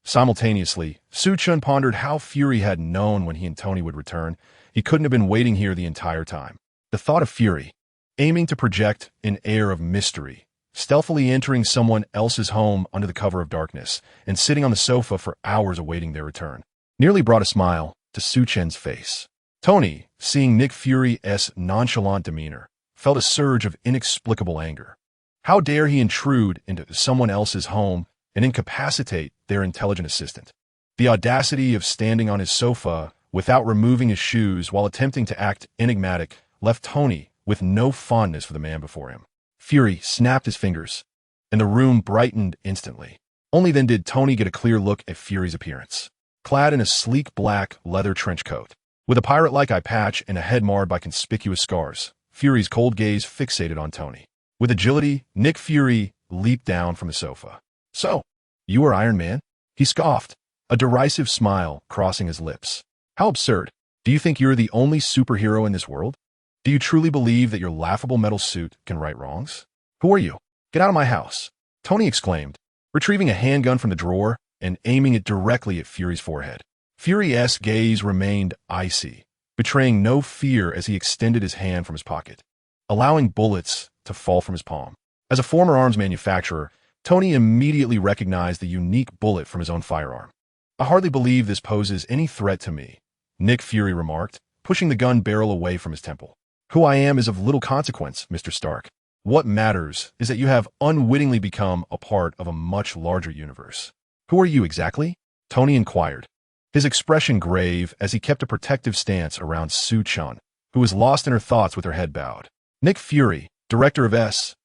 Simultaneously, Su Chen pondered how Fury had known when he and Tony would return. He couldn't have been waiting here the entire time. The thought of Fury, aiming to project an air of mystery, stealthily entering someone else's home under the cover of darkness, and sitting on the sofa for hours awaiting their return, nearly brought a smile to Su Chen's face. Tony, seeing Nick Fury's nonchalant demeanor, felt a surge of inexplicable anger. How dare he intrude into someone else's home and incapacitate their intelligent assistant? The audacity of standing on his sofa without removing his shoes while attempting to act enigmatic left Tony with no fondness for the man before him. Fury snapped his fingers, and the room brightened instantly. Only then did Tony get a clear look at Fury's appearance. Clad in a sleek black leather trench coat, with a pirate-like eye patch and a head marred by conspicuous scars, Fury's cold gaze fixated on Tony. With agility, Nick Fury leaped down from the sofa. "So, you are Iron Man?" He scoffed, a derisive smile crossing his lips. "How absurd. Do you think you're the only superhero in this world? Do you truly believe that your laughable metal suit can right wrongs? Who are you? Get out of my house," Tony exclaimed, retrieving a handgun from the drawer and aiming it directly at Fury's forehead. Fury's gaze remained icy, betraying no fear as he extended his hand from his pocket, allowing bullets to fall from his palm. As a former arms manufacturer, Tony immediately recognized the unique bullet from his own firearm. "I hardly believe this poses any threat to me," Nick Fury remarked, pushing the gun barrel away from his temple. "Who I am is of little consequence, Mr. Stark. What matters is that you have unwittingly become a part of a much larger universe." "Who are you exactly?" Tony inquired, his expression grave as he kept a protective stance around Su Chen, who was lost in her thoughts with her head bowed. "Nick Fury, director of S.H.I.E.L.D.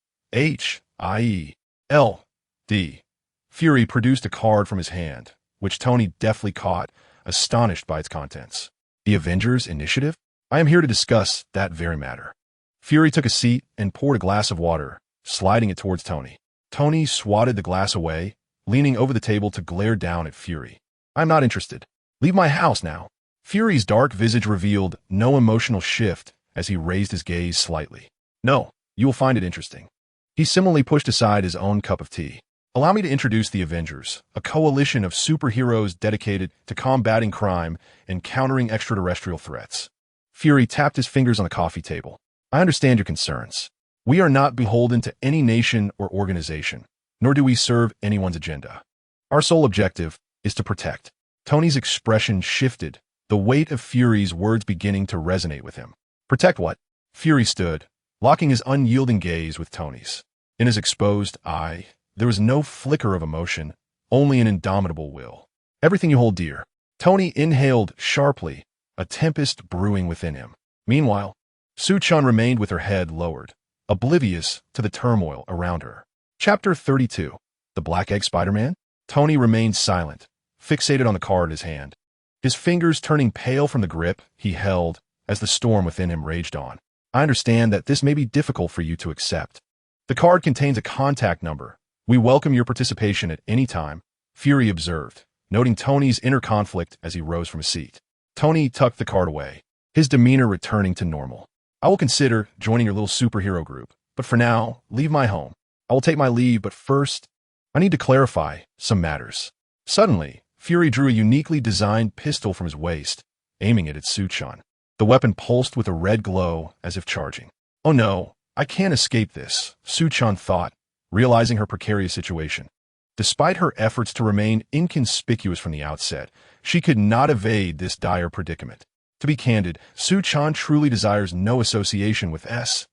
Fury produced a card from his hand, which Tony deftly caught, astonished by its contents. "The Avengers Initiative? I am here to discuss that very matter." Fury took a seat and poured a glass of water, sliding it towards Tony. Tony swatted the glass away, leaning over the table to glare down at Fury. "I'm not interested. Leave my house now." Fury's dark visage revealed no emotional shift as he raised his gaze slightly. "No, you will find it interesting." He similarly pushed aside his own cup of tea. Allow me to introduce the Avengers, a coalition of superheroes dedicated to combating crime and countering extraterrestrial threats. Fury tapped his fingers on the coffee table. I understand your concerns. We are not beholden to any nation or organization, nor do we serve anyone's agenda. Our sole objective is to protect. Tony's expression shifted, the weight of Fury's words beginning to resonate with him. Protect what? Fury stood, locking his unyielding gaze with Tony's. In his exposed eye, there was no flicker of emotion, only an indomitable will. Everything you hold dear. Tony inhaled sharply, a tempest brewing within him. Meanwhile, Su Chen remained with her head lowered, oblivious to the turmoil around her. Chapter 32. The Black Egg Spider-Man? Tony remained silent, fixated on the card in his hand, his fingers turning pale from the grip he held as the storm within him raged on. I understand that this may be difficult for you to accept. The card contains a contact number. We welcome your participation at any time, Fury observed, noting Tony's inner conflict as he rose from his seat. Tony tucked the card away, his demeanor returning to normal. I will consider joining your little superhero group, but for now, leave my home. I will take my leave, but first, I need to clarify some matters. Suddenly, Fury drew a uniquely designed pistol from his waist, aiming it at Su Chen. The weapon pulsed with a red glow as if charging. Oh no, I can't escape this, Su Chen thought, realizing her precarious situation. Despite her efforts to remain inconspicuous from the outset, she could not evade this dire predicament. To be candid, Su Chen truly desires no association with S.H.I.E.L.D.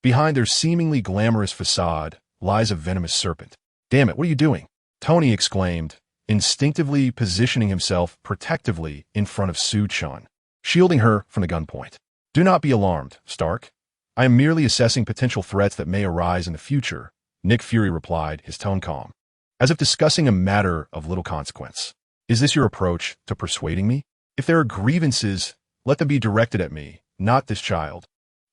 Behind their seemingly glamorous facade lies a venomous serpent. Damn it, what are you doing? Tony exclaimed, instinctively positioning himself protectively in front of Su Chen, shielding her from the gunpoint. Do not be alarmed, Stark. I am merely assessing potential threats that may arise in the future, Nick Fury replied, his tone calm, as if discussing a matter of little consequence. Is this your approach to persuading me? If there are grievances, let them be directed at me, not this child.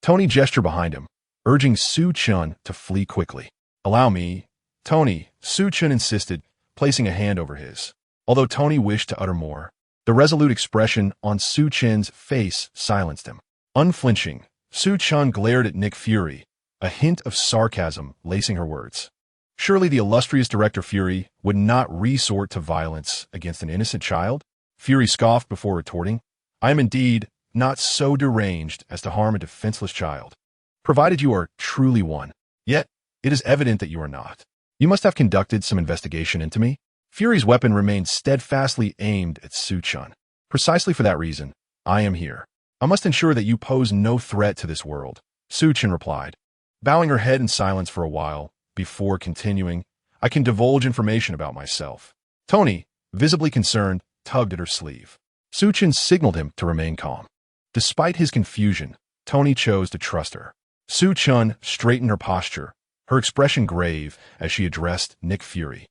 Tony gestured behind him, urging Su Chen to flee quickly. Allow me, Tony, Su Chen insisted, placing a hand over his. Although Tony wished to utter more, the resolute expression on Su Chen's face silenced him. Unflinching, Su Chen glared at Nick Fury, a hint of sarcasm lacing her words. Surely the illustrious Director Fury would not resort to violence against an innocent child? Fury scoffed before retorting, I am indeed not so deranged as to harm a defenseless child, provided you are truly one. Yet, it is evident that you are not. You must have conducted some investigation into me. Fury's weapon remained steadfastly aimed at Su Chen. Precisely for that reason, I am here. I must ensure that you pose no threat to this world, Su Chen replied, bowing her head in silence for a while, before continuing, I can divulge information about myself. Tony, visibly concerned, tugged at her sleeve. Su Chen signaled him to remain calm. Despite his confusion, Tony chose to trust her. Su Chen straightened her posture, her expression grave as she addressed Nick Fury.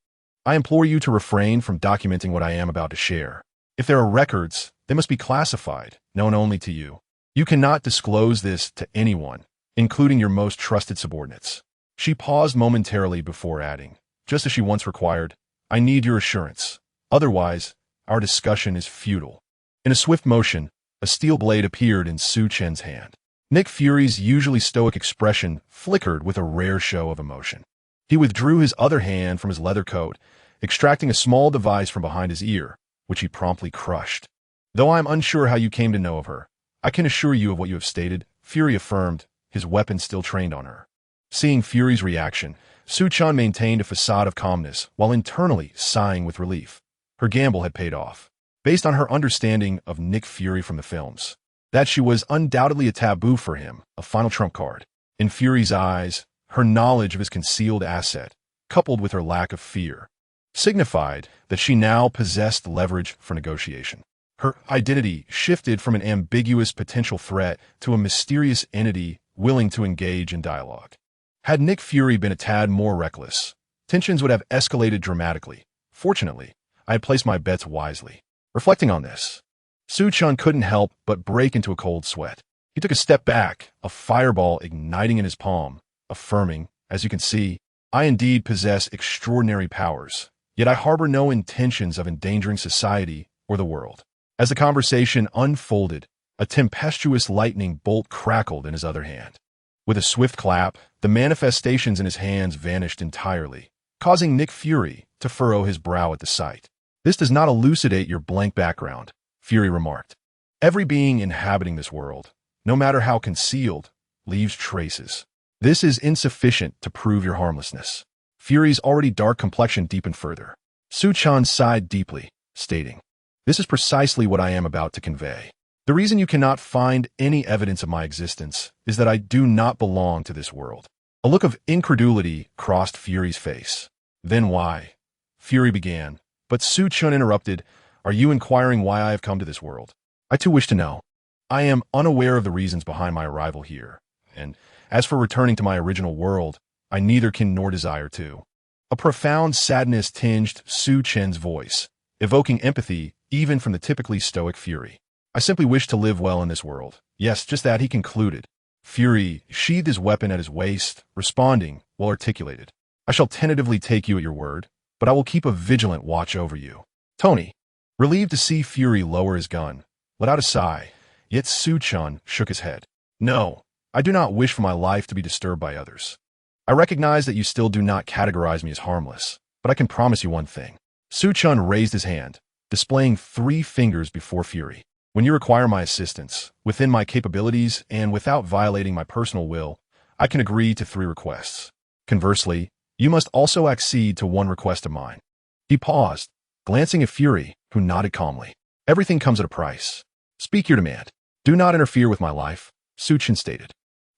I implore you to refrain from documenting what I am about to share. If there are records, they must be classified, known only to you. You cannot disclose this to anyone, including your most trusted subordinates. She paused momentarily before adding, just as she once required, I need your assurance. Otherwise, our discussion is futile. In a swift motion, a steel blade appeared in Su Chen's hand. Nick Fury's usually stoic expression flickered with a rare show of emotion. He withdrew his other hand from his leather coat, extracting a small device from behind his ear, which he promptly crushed. Though I am unsure how you came to know of her, I can assure you of what you have stated, Fury affirmed, his weapon still trained on her. Seeing Fury's reaction, Su Chen maintained a facade of calmness while internally sighing with relief. Her gamble had paid off. Based on her understanding of Nick Fury from the films, that she was undoubtedly a taboo for him, a final trump card. In Fury's eyes, her knowledge of his concealed asset, coupled with her lack of fear, signified that she now possessed leverage for negotiation. Her identity shifted from an ambiguous potential threat to a mysterious entity willing to engage in dialogue. Had Nick Fury been a tad more reckless, tensions would have escalated dramatically. Fortunately, I had placed my bets wisely. Reflecting on this, Su Chen couldn't help but break into a cold sweat. He took a step back, a fireball igniting in his palm, affirming, as you can see, I indeed possess extraordinary powers, yet I harbor no intentions of endangering society or the world. As the conversation unfolded, a tempestuous lightning bolt crackled in his other hand. With a swift clap, the manifestations in his hands vanished entirely, causing Nick Fury to furrow his brow at the sight. "This does not elucidate your blank background," Fury remarked. "Every being inhabiting this world, no matter how concealed, leaves traces. This is insufficient to prove your harmlessness." Fury's already dark complexion deepened further. Su Chen sighed deeply, stating, "This is precisely what I am about to convey. The reason you cannot find any evidence of my existence is that I do not belong to this world." A look of incredulity crossed Fury's face. "Then why?" Fury began, but Su Chen interrupted, "Are you inquiring why I have come to this world? I too wish to know. I am unaware of the reasons behind my arrival here, and as for returning to my original world, I neither can nor desire to." A profound sadness tinged Su Chen's voice, evoking empathy even from the typically stoic Fury. "I simply wish to live well in this world. Yes, just that," he concluded. Fury sheathed his weapon at his waist, responding, well articulated, "I shall tentatively take you at your word, but I will keep a vigilant watch over you." Tony, relieved to see Fury lower his gun, let out a sigh, yet Su Chen shook his head. "No, I do not wish for my life to be disturbed by others. I recognize that you still do not categorize me as harmless, but I can promise you one thing." Su Chen raised his hand, displaying 3 fingers before Fury. "When you require my assistance, within my capabilities and without violating my personal will, I can agree to 3 requests. Conversely, you must also accede to 1 request of mine." He paused, glancing at Fury, who nodded calmly. "Everything comes at a price. Speak your demand." "Do not interfere with my life," Su Chen stated.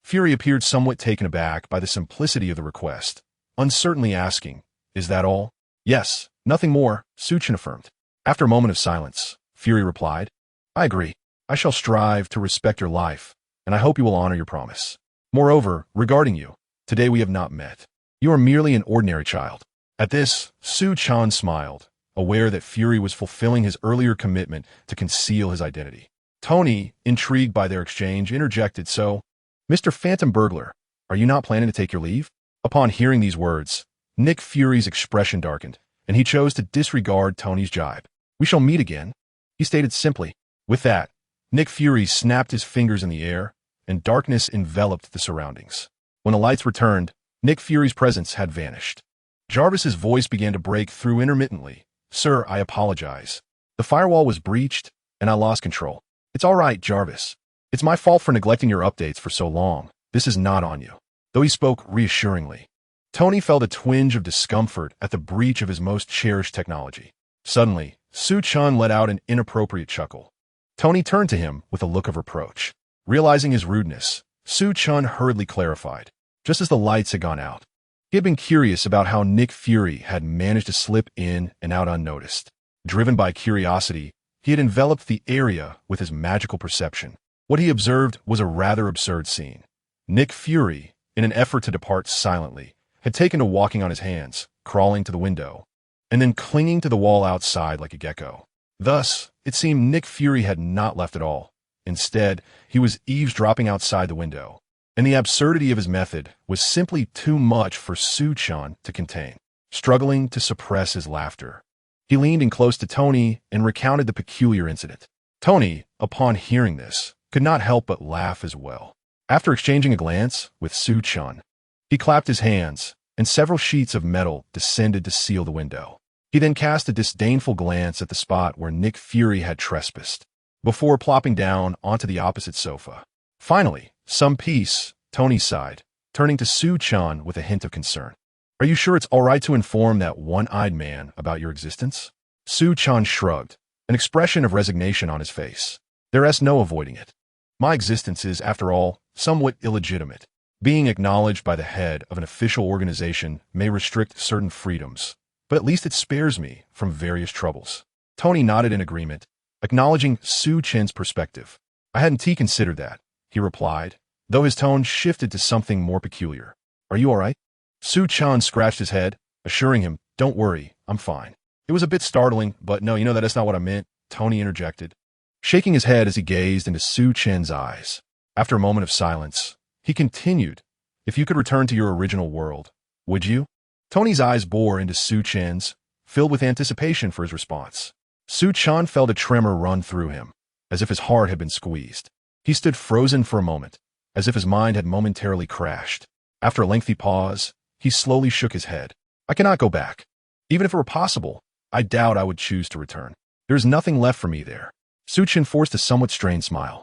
Fury appeared somewhat taken aback by the simplicity of the request, uncertainly asking, "Is that all?" "Yes, nothing more," Su Chen affirmed. After a moment of silence, Fury replied, "I agree. I shall strive to respect your life, and I hope you will honor your promise. Moreover, regarding you, today we have not met. You are merely an ordinary child." At this, Su Chen smiled, aware that Fury was fulfilling his earlier commitment to conceal his identity. Tony, intrigued by their exchange, interjected, "So, Mr. Phantom Burglar, are you not planning to take your leave?" Upon hearing these words, Nick Fury's expression darkened, and he chose to disregard Tony's jibe. "We shall meet again," he stated simply. With that, Nick Fury snapped his fingers in the air, and darkness enveloped the surroundings. When the lights returned, Nick Fury's presence had vanished. Jarvis's voice began to break through intermittently. "Sir, I apologize. The firewall was breached, and I lost control." "It's all right, Jarvis. It's my fault for neglecting your updates for so long. This is not on you." Though he spoke reassuringly, Tony felt a twinge of discomfort at the breach of his most cherished technology. Suddenly, Su Chen let out an inappropriate chuckle. Tony turned to him with a look of reproach. Realizing his rudeness, Su Chen hurriedly clarified, just as the lights had gone out. He had been curious about how Nick Fury had managed to slip in and out unnoticed. Driven by curiosity, he had enveloped the area with his magical perception. What he observed was a rather absurd scene. Nick Fury, in an effort to depart silently, had taken to walking on his hands, crawling to the window, and then clinging to the wall outside like a gecko. Thus, it seemed Nick Fury had not left at all. Instead, he was eavesdropping outside the window, and the absurdity of his method was simply too much for Su Chen to contain. Struggling to suppress his laughter, he leaned in close to Tony and recounted the peculiar incident. Tony, upon hearing this, could not help but laugh as well. After exchanging a glance with Su Chen, he clapped his hands, and several sheets of metal descended to seal the window. He then cast a disdainful glance at the spot where Nick Fury had trespassed, before plopping down onto the opposite sofa. Finally, some peace, Tony sighed, turning to Su Chen with a hint of concern. "Are you sure it's all right to inform that one-eyed man about your existence?" Su Chen shrugged, an expression of resignation on his face. "There's no avoiding it. My existence is, after all, somewhat illegitimate. Being acknowledged by the head of an official organization may restrict certain freedoms, but at least it spares me from various troubles." Tony nodded in agreement, acknowledging Su Chen's perspective. "I hadn't considered that," he replied, though his tone shifted to something more peculiar. "Are you all right?" Su Chen scratched his head, assuring him, "Don't worry, I'm fine." "It was a bit startling, but no, that's not what I meant," Tony interjected, shaking his head as he gazed into Su Chen's eyes. After a moment of silence, he continued, "If you could return to your original world, would you?" Tony's eyes bore into Su Chen's, filled with anticipation for his response. Su Chen felt a tremor run through him, as if his heart had been squeezed. He stood frozen for a moment, as if his mind had momentarily crashed. After a lengthy pause, he slowly shook his head. I cannot go back. Even if it were possible, I doubt I would choose to return. There is nothing left for me there. Su Chen forced a somewhat strained smile.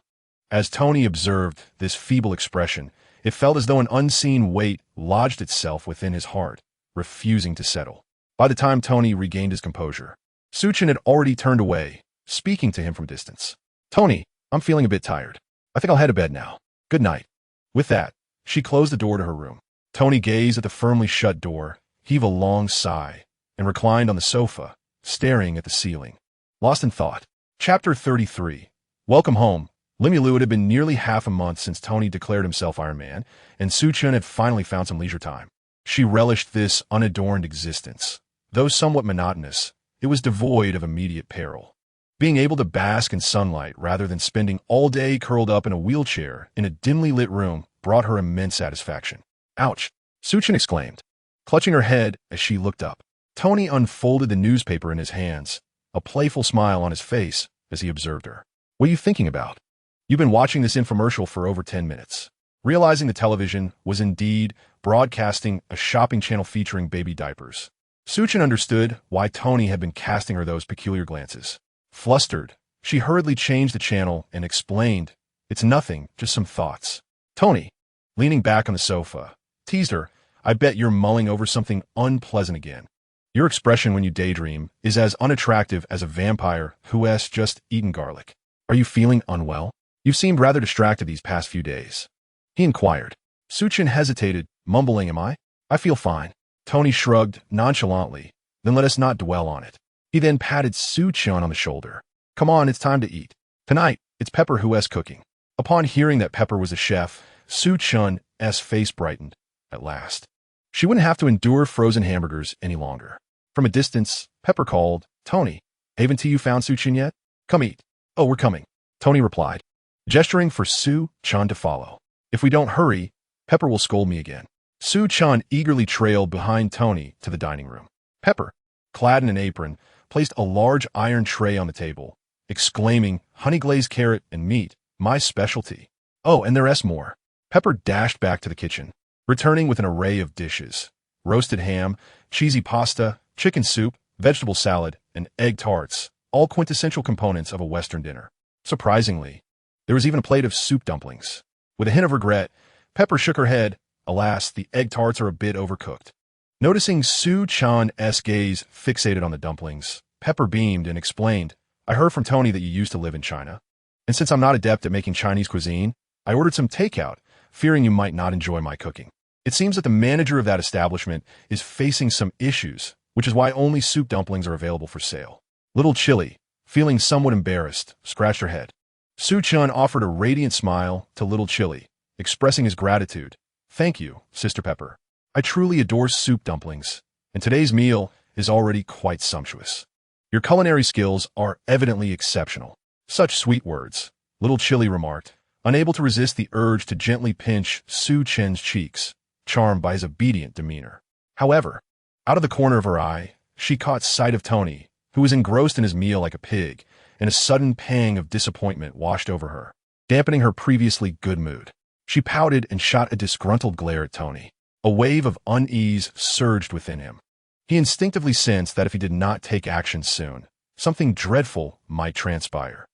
As Tony observed this feeble expression, it felt as though an unseen weight lodged itself within his heart, refusing to settle. By the time Tony regained his composure, Su Chen had already turned away, speaking to him from distance. Tony, I'm feeling a bit tired. I think I'll head to bed now. Good night. With that, she closed the door to her room. Tony gazed at the firmly shut door, heaved a long sigh, and reclined on the sofa, staring at the ceiling. Lost in thought. Chapter 33. Welcome home. Limulu, it had been nearly half a month since Tony declared himself Iron Man, and Su Chen had finally found some leisure time. She relished this unadorned existence. Though somewhat monotonous, it was devoid of immediate peril. Being able to bask in sunlight rather than spending all day curled up in a wheelchair in a dimly lit room brought her immense satisfaction. Ouch! Su Chen exclaimed, clutching her head as she looked up. Tony unfolded the newspaper in his hands, a playful smile on his face as he observed her. What are you thinking about? You've been watching this infomercial for over 10 minutes. Realizing the television was indeed broadcasting a shopping channel featuring baby diapers, Su Chen understood why Tony had been casting her those peculiar glances. Flustered, she hurriedly changed the channel and explained, It's nothing, just some thoughts. Tony, leaning back on the sofa, teased her, I bet you're mulling over something unpleasant again. Your expression when you daydream is as unattractive as a vampire who has just eaten garlic. Are you feeling unwell? You've seemed rather distracted these past few days. He inquired. Su Chen hesitated, mumbling, Am I? I feel fine. Tony shrugged nonchalantly. Then let us not dwell on it. He then patted Su Chen on the shoulder. Come on, it's time to eat. Tonight, it's Pepper who is cooking. Upon hearing that Pepper was a chef, Su Chen's face brightened. At last, she wouldn't have to endure frozen hamburgers any longer. From a distance, Pepper called, Tony, haven't you found Su Chen yet? Come eat. Oh, we're coming. Tony replied, gesturing for Su Chen to follow. If we don't hurry, Pepper will scold me again. Su Chen eagerly trailed behind Tony to the dining room. Pepper, clad in an apron, placed a large iron tray on the table, exclaiming, honey glazed carrot and meat, my specialty. Oh, and there's more. Pepper dashed back to the kitchen, returning with an array of dishes. Roasted ham, cheesy pasta, chicken soup, vegetable salad, and egg tarts, all quintessential components of a Western dinner. Surprisingly, there was even a plate of soup dumplings. With a hint of regret, Pepper shook her head. Alas, the egg tarts are a bit overcooked. Noticing Su Chen's gaze fixated on the dumplings, Pepper beamed and explained, I heard from Tony that you used to live in China. And since I'm not adept at making Chinese cuisine, I ordered some takeout, fearing you might not enjoy my cooking. It seems that the manager of that establishment is facing some issues, which is why only soup dumplings are available for sale. Little Chili, feeling somewhat embarrassed, scratched her head. Su Chen offered a radiant smile to Little Chili, expressing his gratitude. Thank you, Sister Pepper. I truly adore soup dumplings, and today's meal is already quite sumptuous. Your culinary skills are evidently exceptional. Such sweet words, Little Chili remarked, unable to resist the urge to gently pinch Su Chen's cheeks, charmed by his obedient demeanor. However, out of the corner of her eye, she caught sight of Tony, who was engrossed in his meal like a pig, and a sudden pang of disappointment washed over her, dampening her previously good mood. She pouted and shot a disgruntled glare at Tony. A wave of unease surged within him. He instinctively sensed that if he did not take action soon, something dreadful might transpire.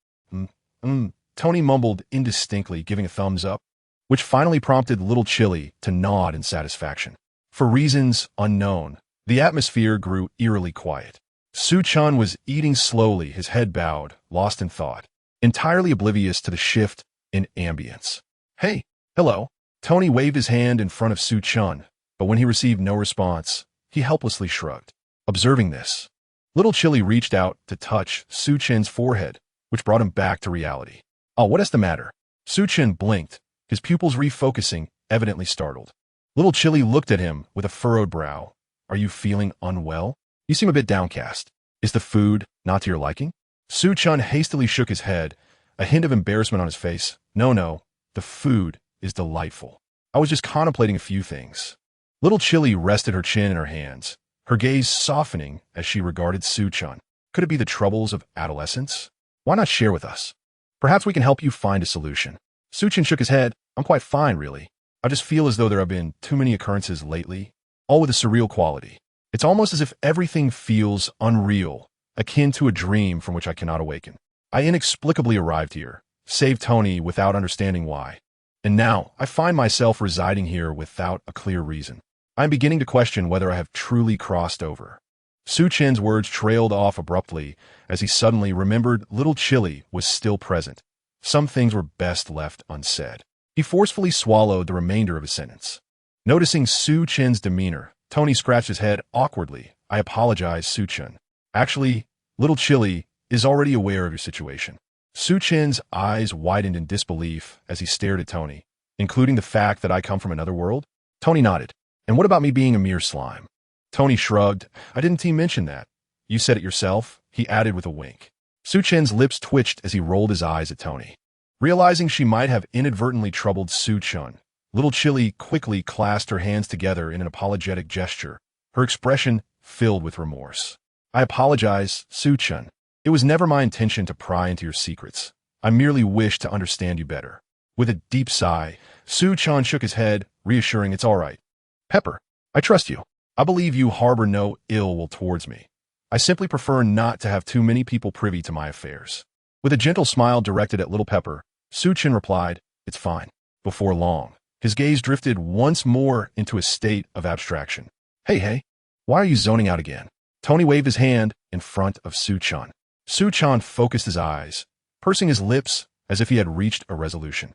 Tony mumbled indistinctly, giving a thumbs up, which finally prompted Little Chili to nod in satisfaction. For reasons unknown, the atmosphere grew eerily quiet. Su Chen was eating slowly, his head bowed, lost in thought, entirely oblivious to the shift in ambience. Hey, hello. Tony waved his hand in front of Su Chen, but when he received no response, he helplessly shrugged. Observing this, Little Chili reached out to touch Su Chen's forehead, which brought him back to reality. Oh, what is the matter? Su Chen blinked, his pupils refocusing, evidently startled. Little Chili looked at him with a furrowed brow. Are you feeling unwell? You seem a bit downcast. Is the food not to your liking? Su Chen hastily shook his head, a hint of embarrassment on his face. No, the food is delightful. I was just contemplating a few things. Little Chili rested her chin in her hands, her gaze softening as she regarded Su Chen. Could it be the troubles of adolescence? Why not share with us? Perhaps we can help you find a solution. Su Chen shook his head. I'm quite fine, really. I just feel as though there have been too many occurrences lately, all with a surreal quality. It's almost as if everything feels unreal, akin to a dream from which I cannot awaken. I inexplicably arrived here, saved Tony without understanding why. And now, I find myself residing here without a clear reason. I'm beginning to question whether I have truly crossed over. Su Chen's words trailed off abruptly as he suddenly remembered little Chili was still present. Some things were best left unsaid. He forcefully swallowed the remainder of his sentence. Noticing Su Chen's demeanor, Tony scratched his head awkwardly. I apologize, Su Chen. Actually, little Chili is already aware of your situation. Su Chen's eyes widened in disbelief as he stared at Tony, including the fact that I come from another world. Tony nodded. And what about me being a mere slime? Tony shrugged. I didn't even mention that. You said it yourself, he added with a wink. Su Chen's lips twitched as he rolled his eyes at Tony. Realizing she might have inadvertently troubled Su Chen, little Chili quickly clasped her hands together in an apologetic gesture, her expression filled with remorse. I apologize, Su Chen. It was never my intention to pry into your secrets. I merely wished to understand you better. With a deep sigh, Su Chen shook his head, reassuring it's all right. Pepper, I trust you. I believe you harbor no ill will towards me. I simply prefer not to have too many people privy to my affairs. With a gentle smile directed at little Pepper, Su Chen replied, it's fine. Before long, his gaze drifted once more into a state of abstraction. Hey, why are you zoning out again? Tony waved his hand in front of Su Chen. Su Chen focused his eyes, pursing his lips as if he had reached a resolution.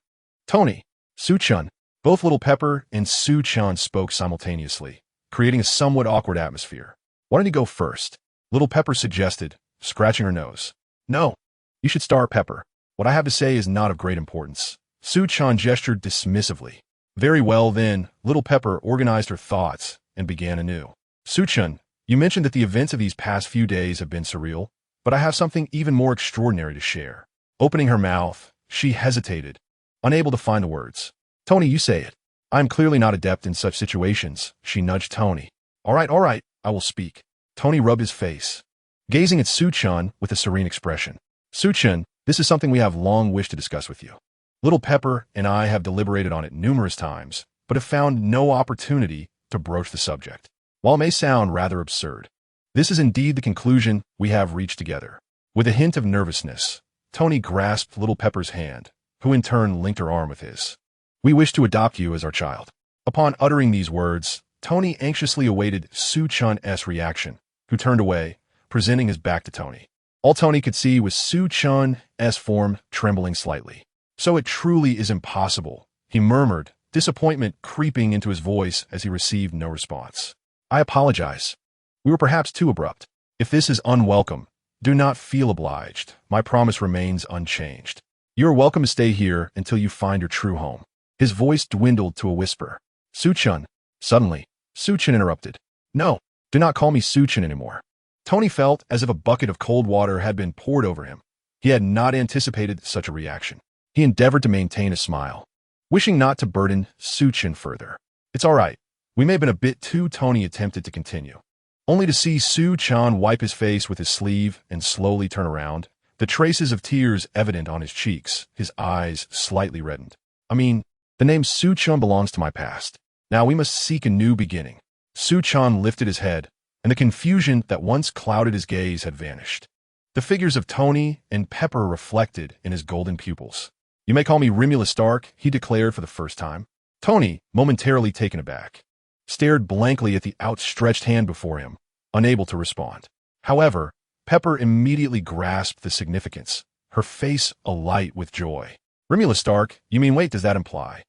Tony, Su Chen. Both little Pepper and Su Chen spoke simultaneously, creating a somewhat awkward atmosphere. Why don't you go first? Little Pepper suggested, scratching her nose. No, you should start, Pepper. What I have to say is not of great importance. Su Chen gestured dismissively. Very well then, little Pepper organized her thoughts and began anew. Su Chen, you mentioned that the events of these past few days have been surreal, but I have something even more extraordinary to share. Opening her mouth, she hesitated, unable to find the words. Tony, you say it. I am clearly not adept in such situations, she nudged Tony. All right, I will speak. Tony rubbed his face, gazing at Su Chen with a serene expression. Su Chen, this is something we have long wished to discuss with you. Little Pepper and I have deliberated on it numerous times, but have found no opportunity to broach the subject. While it may sound rather absurd, this is indeed the conclusion we have reached together. With a hint of nervousness, Tony grasped little Pepper's hand, who in turn linked her arm with his. We wish to adopt you as our child. Upon uttering these words, Tony anxiously awaited Su Chen's reaction, who turned away, presenting his back to Tony. All Tony could see was Su Chen's form trembling slightly. So it truly is impossible, he murmured, disappointment creeping into his voice as he received no response. I apologize. We were perhaps too abrupt. If this is unwelcome, do not feel obliged. My promise remains unchanged. You are welcome to stay here until you find your true home. His voice dwindled to a whisper. Su Chen. Suddenly, Su Chen interrupted. No, do not call me Su Chen anymore. Tony felt as if a bucket of cold water had been poured over him. He had not anticipated such a reaction. He endeavored to maintain a smile, wishing not to burden Su Chen further. It's all right. We may have been a bit too. Tony attempted to continue, only to see Su Chen wipe his face with his sleeve and slowly turn around, the traces of tears evident on his cheeks, his eyes slightly reddened. I mean, the name Su Chen belongs to my past. Now we must seek a new beginning. Su Chen lifted his head, and the confusion that once clouded his gaze had vanished. The figures of Tony and Pepper reflected in his golden pupils. You may call me Reborn Stark, he declared for the first time. Tony, momentarily taken aback, stared blankly at the outstretched hand before him, unable to respond. However, Pepper immediately grasped the significance, her face alight with joy. Reborn Stark, you mean wait, does that imply?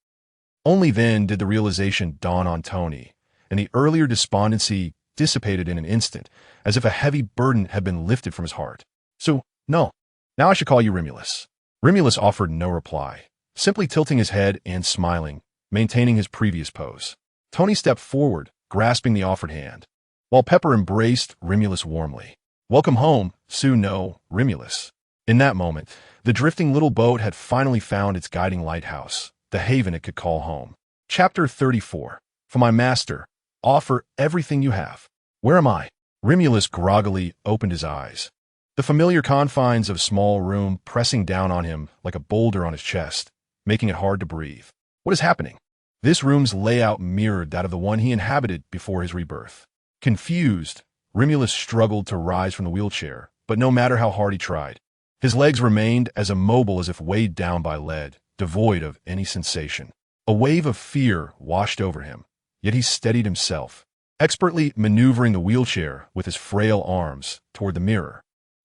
Only then did the realization dawn on Tony, and the earlier despondency dissipated in an instant, as if a heavy burden had been lifted from his heart. So, no, now I should call you Remulus. Remulus offered no reply, simply tilting his head and smiling, maintaining his previous pose. Tony stepped forward, grasping the offered hand, while Pepper embraced Remulus warmly. Welcome home, Su no, Remulus. In that moment, the drifting little boat had finally found its guiding lighthouse, the haven it could call home. Chapter 34. For my master, offer everything you have. Where am I? Remulus groggily opened his eyes, the familiar confines of a small room pressing down on him like a boulder on his chest, making it hard to breathe. What is happening? This room's layout mirrored that of the one he inhabited before his rebirth. Confused, Remulus struggled to rise from the wheelchair, but no matter how hard he tried, his legs remained as immobile as if weighed down by lead, devoid of any sensation. A wave of fear washed over him, yet he steadied himself, expertly maneuvering the wheelchair with his frail arms toward the mirror.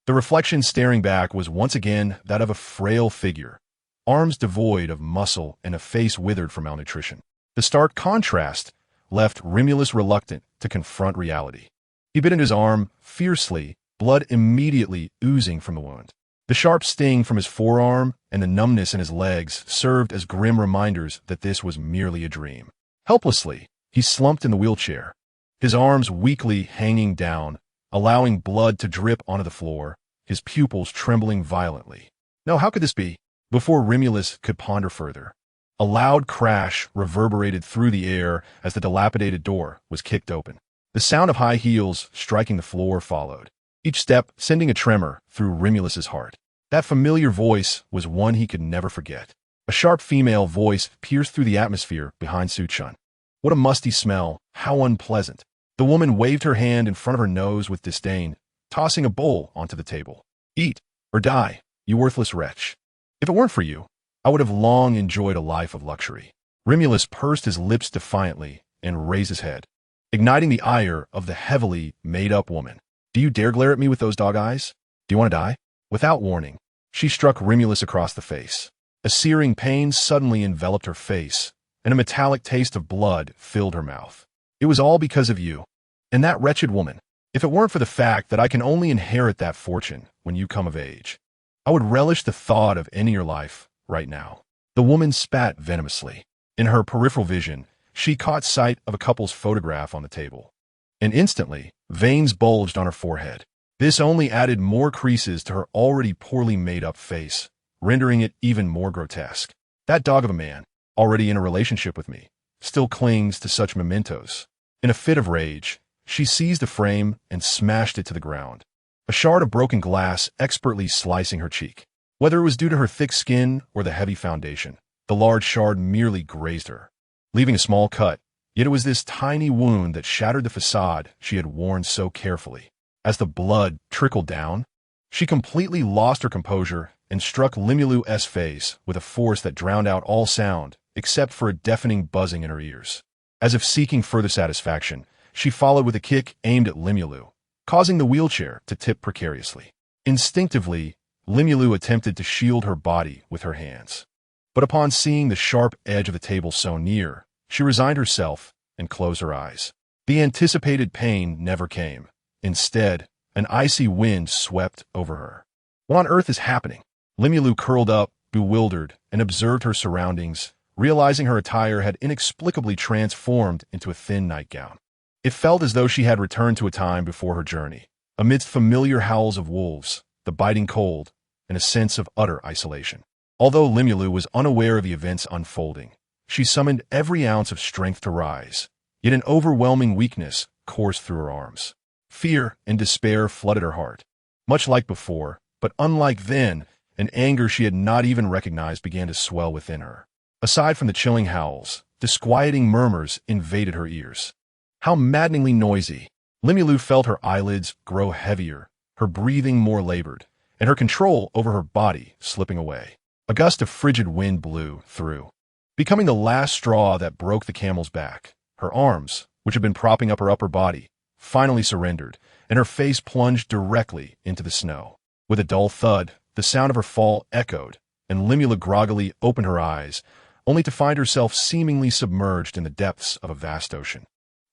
The reflection staring back was once again that of a frail figure, arms devoid of muscle and a face withered from malnutrition. The stark contrast left Remulus reluctant to confront reality. He bit into his arm fiercely, blood immediately oozing from the wound. The sharp sting from his forearm and the numbness in his legs served as grim reminders that this was merely a dream. Helplessly, he slumped in the wheelchair, his arms weakly hanging down, allowing blood to drip onto the floor, his pupils trembling violently. No, how could this be? Before Remulus could ponder further, a loud crash reverberated through the air as the dilapidated door was kicked open. The sound of high heels striking the floor followed, each step sending a tremor through Remulus's heart. That familiar voice was one he could never forget. A sharp female voice pierced through the atmosphere behind Su Chen. What a musty smell, how unpleasant. The woman waved her hand in front of her nose with disdain, tossing a bowl onto the table. Eat or die, you worthless wretch. If it weren't for you, I would have long enjoyed a life of luxury. Remulus pursed his lips defiantly and raised his head, igniting the ire of the heavily made-up woman. Do you dare glare at me with those dog eyes? Do you want to die? Without warning, she struck Remulus across the face. A searing pain suddenly enveloped her face, and a metallic taste of blood filled her mouth. It was all because of you, and that wretched woman. If it weren't for the fact that I can only inherit that fortune when you come of age, I would relish the thought of ending your life right now. The woman spat venomously. In her peripheral vision, she caught sight of a couple's photograph on the table, and instantly, veins bulged on her forehead. This only added more creases to her already poorly made-up face, rendering it even more grotesque. That dog of a man, already in a relationship with me, still clings to such mementos. In a fit of rage, she seized the frame and smashed it to the ground, a shard of broken glass expertly slicing her cheek. Whether it was due to her thick skin or the heavy foundation, the large shard merely grazed her, leaving a small cut, yet it was this tiny wound that shattered the facade she had worn so carefully. As the blood trickled down, she completely lost her composure and struck Limulu's face with a force that drowned out all sound except for a deafening buzzing in her ears. As if seeking further satisfaction, she followed with a kick aimed at Limulu, causing the wheelchair to tip precariously. Instinctively, Limulu attempted to shield her body with her hands. But upon seeing the sharp edge of the table so near, she resigned herself and closed her eyes. The anticipated pain never came. Instead, an icy wind swept over her. What on earth is happening? Limulu curled up, bewildered, and observed her surroundings, realizing her attire had inexplicably transformed into a thin nightgown. It felt as though she had returned to a time before her journey, amidst familiar howls of wolves, the biting cold, and a sense of utter isolation. Although Limulu was unaware of the events unfolding, she summoned every ounce of strength to rise, yet an overwhelming weakness coursed through her arms. Fear and despair flooded her heart. Much like before, but unlike then, an anger she had not even recognized began to swell within her. Aside from the chilling howls, disquieting murmurs invaded her ears. How maddeningly noisy! Limulu felt her eyelids grow heavier, her breathing more labored, and her control over her body slipping away. A gust of frigid wind blew through, becoming the last straw that broke the camel's back. Her arms, which had been propping up her upper body, finally surrendered, and her face plunged directly into the snow. With a dull thud, the sound of her fall echoed, and Limula groggily opened her eyes, only to find herself seemingly submerged in the depths of a vast ocean.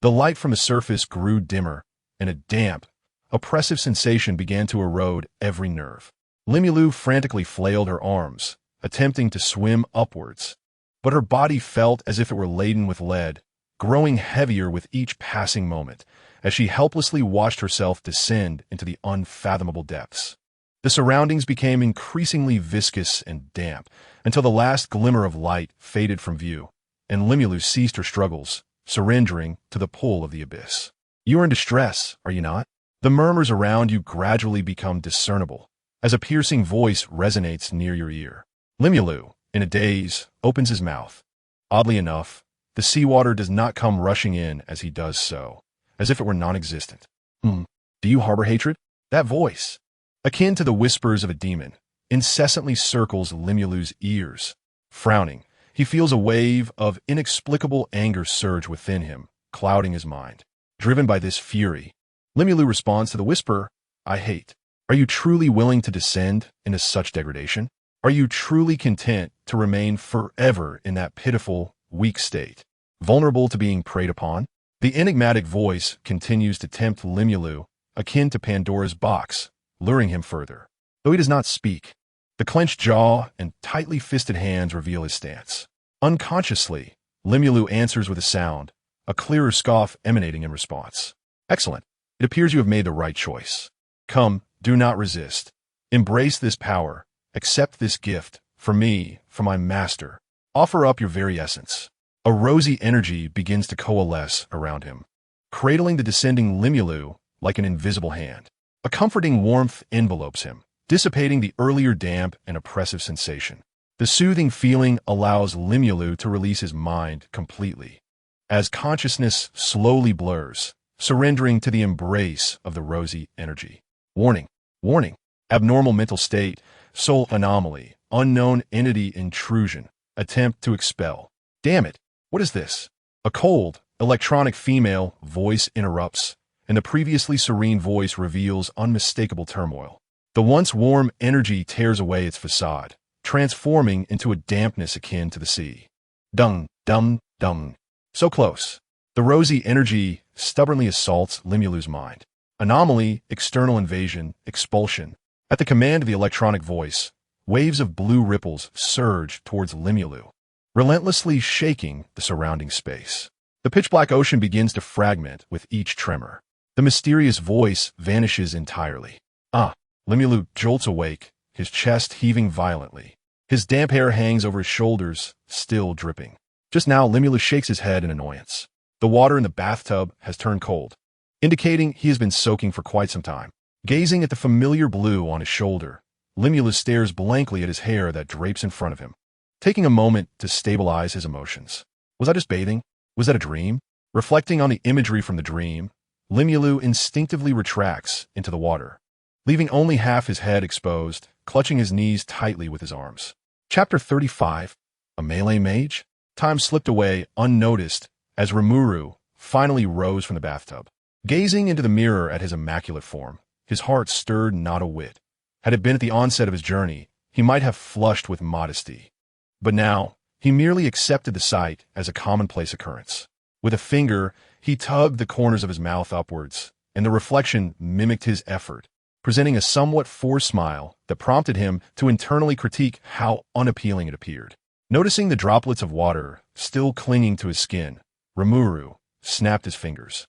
The light from the surface grew dimmer, and a damp, oppressive sensation began to erode every nerve. Limulu frantically flailed her arms, attempting to swim upwards, but her body felt as if it were laden with lead, growing heavier with each passing moment, as she helplessly watched herself descend into the unfathomable depths. The surroundings became increasingly viscous and damp, until the last glimmer of light faded from view, and Limulu ceased her struggles, surrendering to the pull of the abyss. You are in distress, are you not? The murmurs around you gradually become discernible, as a piercing voice resonates near your ear. Limulu, in a daze, opens his mouth, Oddly enough, the seawater does not come rushing in as he does so, as if it were non-existent. Do you harbor hatred? That voice, akin to the whispers of a demon, incessantly circles Limulu's ears. Frowning, he feels a wave of inexplicable anger surge within him, clouding his mind. Driven by this fury, Limulu responds to the whisper, I hate. Are you truly willing to descend into such degradation? Are you truly content to remain forever in that pitiful, weak state, vulnerable to being preyed upon? The enigmatic voice continues to tempt Limulu, akin to Pandora's box, luring him further. Though he does not speak, the clenched jaw and tightly fisted hands reveal his stance. Unconsciously, Limulu answers with a sound, a clearer scoff emanating in response. Excellent. It appears you have made the right choice. Come, do not resist. Embrace this power. Accept this gift, for me, for my master. Offer up your very essence. A rosy energy begins to coalesce around him, cradling the descending Limulu like an invisible hand. A comforting warmth envelopes him, dissipating the earlier damp and oppressive sensation. The soothing feeling allows Limulu to release his mind completely, as consciousness slowly blurs, surrendering to the embrace of the rosy energy. Warning, warning, abnormal mental state, soul anomaly, unknown entity intrusion, attempt to expel. Damn it, what is this? A cold, electronic female voice interrupts, and the previously serene voice reveals unmistakable turmoil. The once warm energy tears away its facade, transforming into a dampness akin to the sea. Dung, dum, dung. So close. The rosy energy stubbornly assaults Limulu's mind. Anomaly, external invasion, expulsion. At the command of the electronic voice, waves of blue ripples surge towards Limulu, relentlessly shaking the surrounding space. The pitch-black ocean begins to fragment with each tremor. The mysterious voice vanishes entirely. Limulu jolts awake, his chest heaving violently. His damp hair hangs over his shoulders, still dripping. Just now, Limulu shakes his head in annoyance. The water in the bathtub has turned cold, indicating he has been soaking for quite some time. Gazing at the familiar blue on his shoulder, Limulu stares blankly at his hair that drapes in front of him, taking a moment to stabilize his emotions. Was I just bathing? Was that a dream? Reflecting on the imagery from the dream, Limulu instinctively retracts into the water, leaving only half his head exposed, clutching his knees tightly with his arms. Chapter 35. A Melee Mage? Time slipped away unnoticed as Rimuru finally rose from the bathtub. Gazing into the mirror at his immaculate form, his heart stirred not a whit. Had it been at the onset of his journey, he might have flushed with modesty. But now, he merely accepted the sight as a commonplace occurrence. With a finger, he tugged the corners of his mouth upwards, and the reflection mimicked his effort, presenting a somewhat forced smile that prompted him to internally critique how unappealing it appeared. Noticing the droplets of water still clinging to his skin, Rimuru snapped his fingers,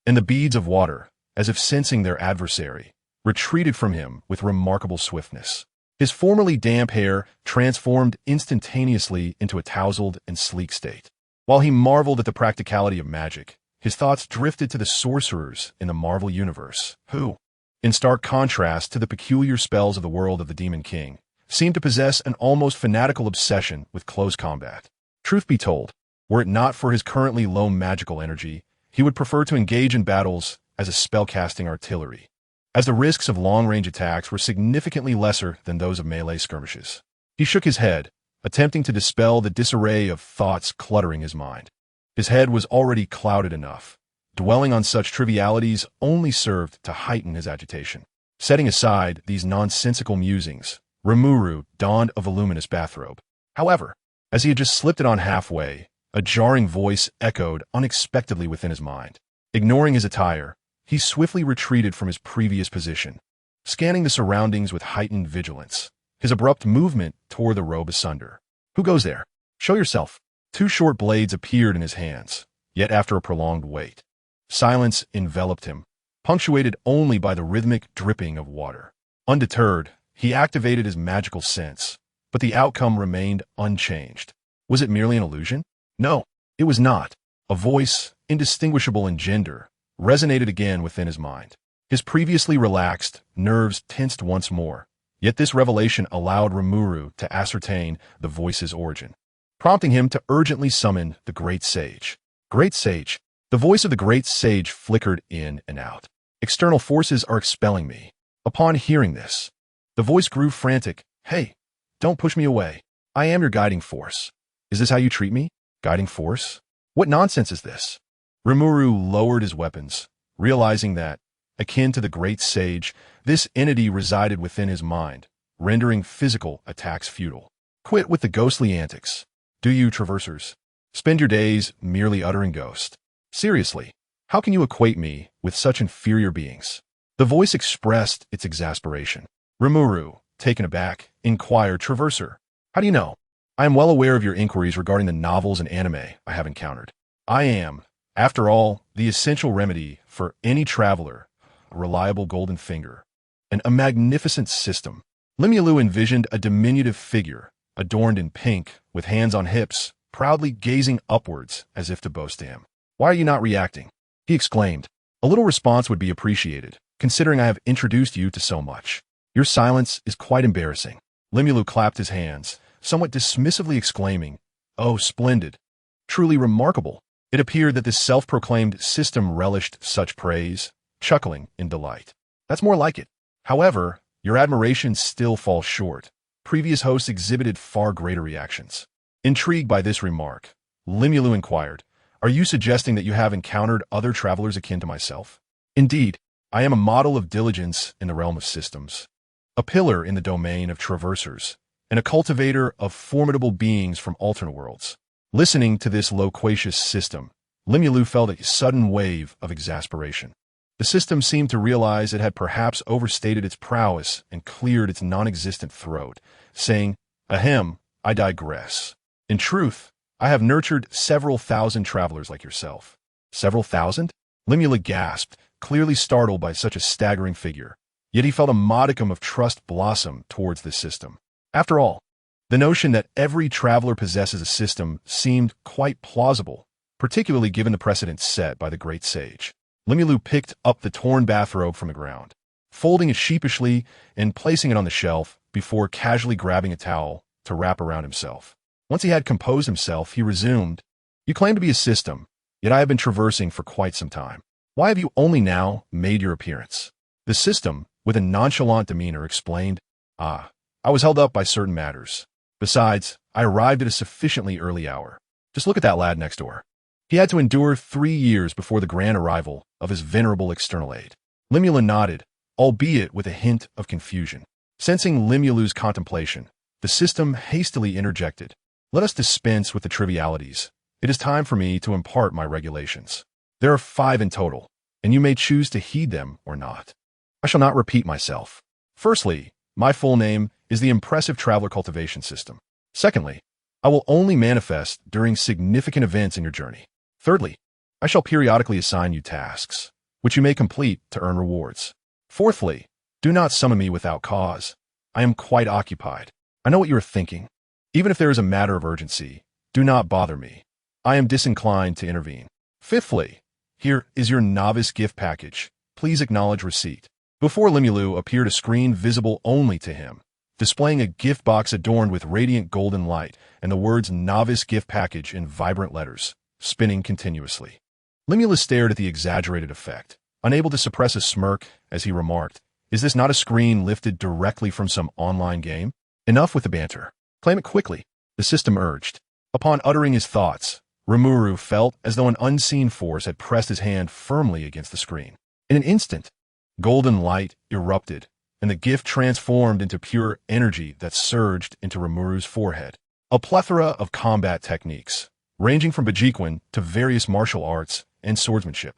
and the beads of water, as if sensing their adversary, retreated from him with remarkable swiftness. His formerly damp hair transformed instantaneously into a tousled and sleek state. While he marveled at the practicality of magic, his thoughts drifted to the sorcerers in the Marvel Universe, who, in stark contrast to the peculiar spells of the world of the Demon King, seemed to possess an almost fanatical obsession with close combat. Truth be told, were it not for his currently low magical energy, he would prefer to engage in battles as a spellcasting artillery, as the risks of long-range attacks were significantly lesser than those of melee skirmishes. He shook his head, attempting to dispel the disarray of thoughts cluttering his mind. His head was already clouded enough. Dwelling on such trivialities only served to heighten his agitation. Setting aside these nonsensical musings, Rimuru donned a voluminous bathrobe. However, as he had just slipped it on halfway, a jarring voice echoed unexpectedly within his mind. Ignoring his attire, he swiftly retreated from his previous position, scanning the surroundings with heightened vigilance. His abrupt movement tore the robe asunder. Who goes there? Show yourself. Two short blades appeared in his hands, yet after a prolonged wait. Silence enveloped him, punctuated only by the rhythmic dripping of water. Undeterred, he activated his magical sense, but the outcome remained unchanged. Was it merely an illusion? No, it was not. A voice, indistinguishable in gender, resonated again within his mind. His previously relaxed nerves tensed once more, yet this revelation allowed Rimuru to ascertain the voice's origin. prompting him to urgently summon the Great Sage. Great Sage. The voice of the Great Sage flickered in and out. External forces are expelling me. Upon hearing this, the voice grew frantic. Hey, don't push me away. I am your guiding force. Is this how you treat me? Guiding force? What nonsense is this? Rimuru lowered his weapons, realizing that, akin to the Great Sage, this entity resided within his mind, rendering physical attacks futile. Quit with the ghostly antics. Do you, traversers, spend your days merely uttering ghost? Seriously, how can you equate me with such inferior beings? The voice expressed its exasperation. Rimuru, taken aback, inquired, Traverser, how do you know? I am well aware of your inquiries regarding the novels and anime I have encountered. I am, after all, the essential remedy for any traveler, a reliable golden finger, and a magnificent system. Limulu envisioned a diminutive figure, adorned in pink, with hands on hips, proudly gazing upwards as if to boast to him. Why are you not reacting? He exclaimed. A little response would be appreciated, considering I have introduced you to so much. Your silence is quite embarrassing. Limulu clapped his hands, somewhat dismissively exclaiming, Oh, splendid. Truly remarkable. It appeared that this self-proclaimed system relished such praise, chuckling in delight. That's more like it. However, your admiration still falls short. Previous hosts exhibited far greater reactions. Intrigued by this remark, Limulu inquired, Are you suggesting that you have encountered other travelers akin to myself? Indeed, I am a model of diligence in the realm of systems, a pillar in the domain of traversers, and a cultivator of formidable beings from alternate worlds. Listening to this loquacious system, Limulu felt a sudden wave of exasperation. The system seemed to realize it had perhaps overstated its prowess and cleared its non-existent throat, saying, Ahem, I digress. In truth, I have nurtured several thousand travelers like yourself. Several thousand? Limulu gasped, clearly startled by such a staggering figure. Yet he felt a modicum of trust blossom towards this system. After all, the notion that every traveler possesses a system seemed quite plausible, particularly given the precedent set by the Great Sage. Limulu picked up the torn bathrobe from the ground, folding it sheepishly and placing it on the shelf before casually grabbing a towel to wrap around himself. Once he had composed himself, he resumed, You claim to be a system, yet I have been traversing for quite some time. Why have you only now made your appearance? The system, with a nonchalant demeanor, explained, I was held up by certain matters. Besides, I arrived at a sufficiently early hour. Just look at that lad next door. He had to endure 3 years before the grand arrival of his venerable external aid. Limulu nodded, albeit with a hint of confusion. Sensing Limulu's contemplation, the system hastily interjected, Let us dispense with the trivialities. It is time for me to impart my regulations. There are 5 in total, and you may choose to heed them or not. I shall not repeat myself. Firstly, my full name is the Impressive Traveler Cultivation System. Secondly, I will only manifest during significant events in your journey. Thirdly, I shall periodically assign you tasks, which you may complete to earn rewards. Fourthly, do not summon me without cause. I am quite occupied. I know what you are thinking. Even if there is a matter of urgency, do not bother me. I am disinclined to intervene. Fifthly, here is your novice gift package. Please acknowledge receipt. Before Limulu appeared a screen visible only to him, displaying a gift box adorned with radiant golden light and the words Novice Gift Package in vibrant letters, spinning continuously. Limulu stared at the exaggerated effect, unable to suppress a smirk as he remarked, Is this not a screen lifted directly from some online game? Enough with the banter. Claim it quickly, the system urged. Upon uttering his thoughts, Rimuru felt as though an unseen force had pressed his hand firmly against the screen. In an instant, golden light erupted, and the gift transformed into pure energy that surged into Rimuru's forehead. A plethora of combat techniques, ranging from Bajiquan to various martial arts and swordsmanship,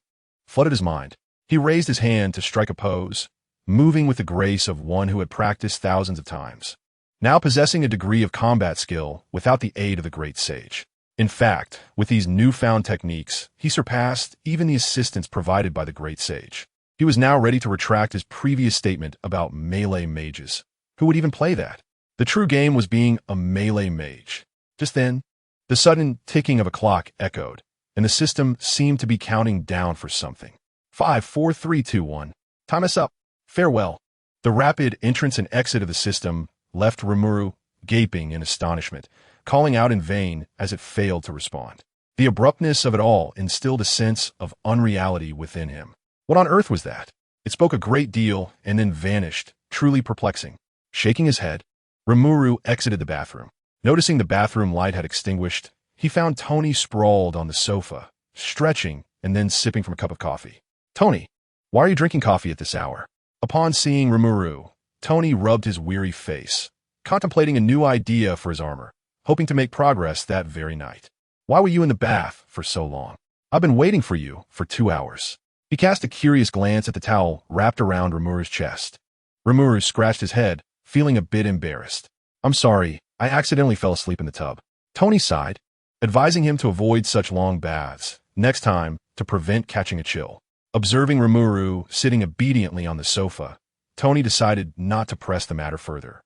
flooded his mind. He raised his hand to strike a pose, moving with the grace of one who had practiced thousands of times, now possessing a degree of combat skill without the aid of the Great Sage. In fact, with these newfound techniques, he surpassed even the assistance provided by the Great Sage. He was now ready to retract his previous statement about melee mages. Who would even play that? The true game was being a melee mage. Just then, the sudden ticking of a clock echoed, and the system seemed to be counting down for something. 5, 4, 3, 2, 1. Time us up. Farewell. The rapid entrance and exit of the system left Rimuru gaping in astonishment, calling out in vain as it failed to respond. The abruptness of it all instilled a sense of unreality within him. What on earth was that? It spoke a great deal and then vanished, truly perplexing. Shaking his head, Rimuru exited the bathroom. Noticing the bathroom light had extinguished, he found Tony sprawled on the sofa, stretching and then sipping from a cup of coffee. "Tony, why are you drinking coffee at this hour?" Upon seeing Rimuru, Tony rubbed his weary face, contemplating a new idea for his armor, hoping to make progress that very night. "Why were you in the bath for so long? I've been waiting for you for 2 hours." He cast a curious glance at the towel wrapped around Rimuru's chest. Rimuru scratched his head, feeling a bit embarrassed. "I'm sorry, I accidentally fell asleep in the tub." Tony sighed, advising him to avoid such long baths, next time, to prevent catching a chill. Observing Rimuru sitting obediently on the sofa, Tony decided not to press the matter further.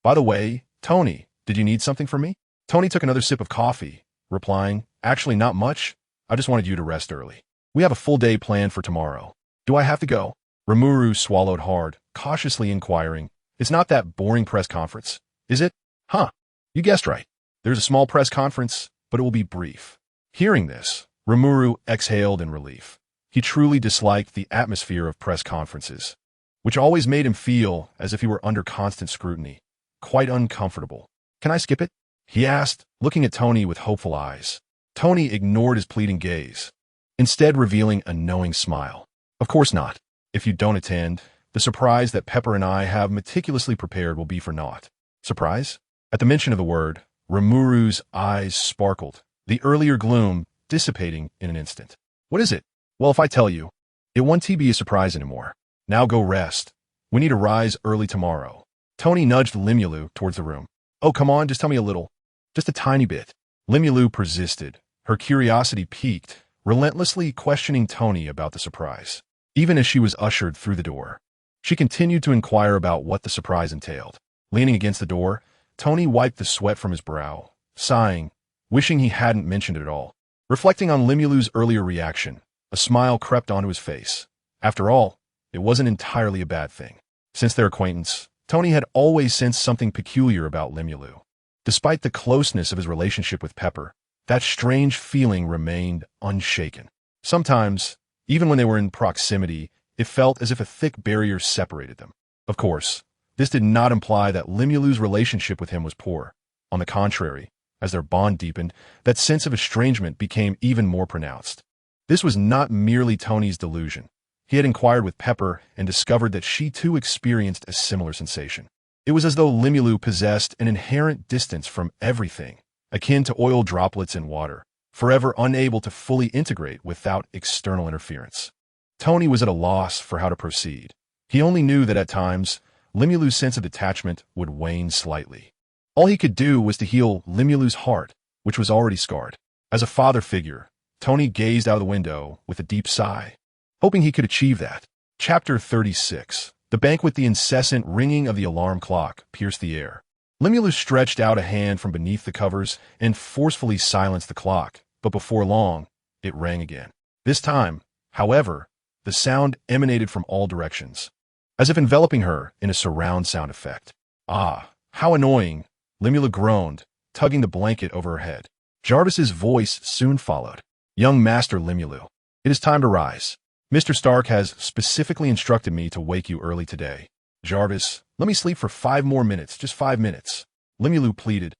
"By the way, Tony, did you need something from me?" Tony took another sip of coffee, replying, "Actually, not much. I just wanted you to rest early. We have a full day planned for tomorrow." "Do I have to go?" Rimuru swallowed hard, cautiously inquiring. "It's not that boring press conference, is it?" "Huh. You guessed right. There's a small press conference, but it will be brief." Hearing this, Rimuru exhaled in relief. He truly disliked the atmosphere of press conferences, which always made him feel as if he were under constant scrutiny, quite uncomfortable. "Can I skip it?" he asked, looking at Tony with hopeful eyes. Tony ignored his pleading gaze, instead revealing a knowing smile. "Of course not. If you don't attend, the surprise that Pepper and I have meticulously prepared will be for naught." "Surprise?" At the mention of the word, Rimuru's eyes sparkled, the earlier gloom dissipating in an instant. "What is it?" "Well, if I tell you, it won't be a surprise anymore. Now go rest. We need to rise early tomorrow." Tony nudged Limulu towards the room. "Oh, come on, just tell me a little. Just a tiny bit." Limulu persisted, her curiosity piqued, relentlessly questioning Tony about the surprise. Even as she was ushered through the door, she continued to inquire about what the surprise entailed. Leaning against the door, Tony wiped the sweat from his brow, sighing, wishing he hadn't mentioned it at all. Reflecting on Limulu's earlier reaction, a smile crept onto his face. After all, it wasn't entirely a bad thing. Since their acquaintance, Tony had always sensed something peculiar about Limulu. Despite the closeness of his relationship with Pepper, that strange feeling remained unshaken. Sometimes, even when they were in proximity, it felt as if a thick barrier separated them. Of course, this did not imply that Limulu's relationship with him was poor. On the contrary, as their bond deepened, that sense of estrangement became even more pronounced. This was not merely Tony's delusion. He had inquired with Pepper and discovered that she too experienced a similar sensation. It was as though Limulu possessed an inherent distance from everything, akin to oil droplets in water, forever unable to fully integrate without external interference. Tony was at a loss for how to proceed. He only knew that at times, Limulu's sense of detachment would wane slightly. All he could do was to heal Limulu's heart, which was already scarred. As a father figure, Tony gazed out of the window with a deep sigh, hoping he could achieve that. Chapter 36. The banquet. The incessant ringing of the alarm clock pierced the air. Limulu stretched out a hand from beneath the covers and forcefully silenced the clock, but before long, it rang again. This time, however, the sound emanated from all directions, as if enveloping her in a surround sound effect. "Ah, how annoying," Limulu groaned, tugging the blanket over her head. Jarvis's voice soon followed. "Young Master Limulu, it is time to rise. Mr. Stark has specifically instructed me to wake you early today." "Jarvis, let me sleep for 5 more minutes, just 5 minutes," Limulu pleaded,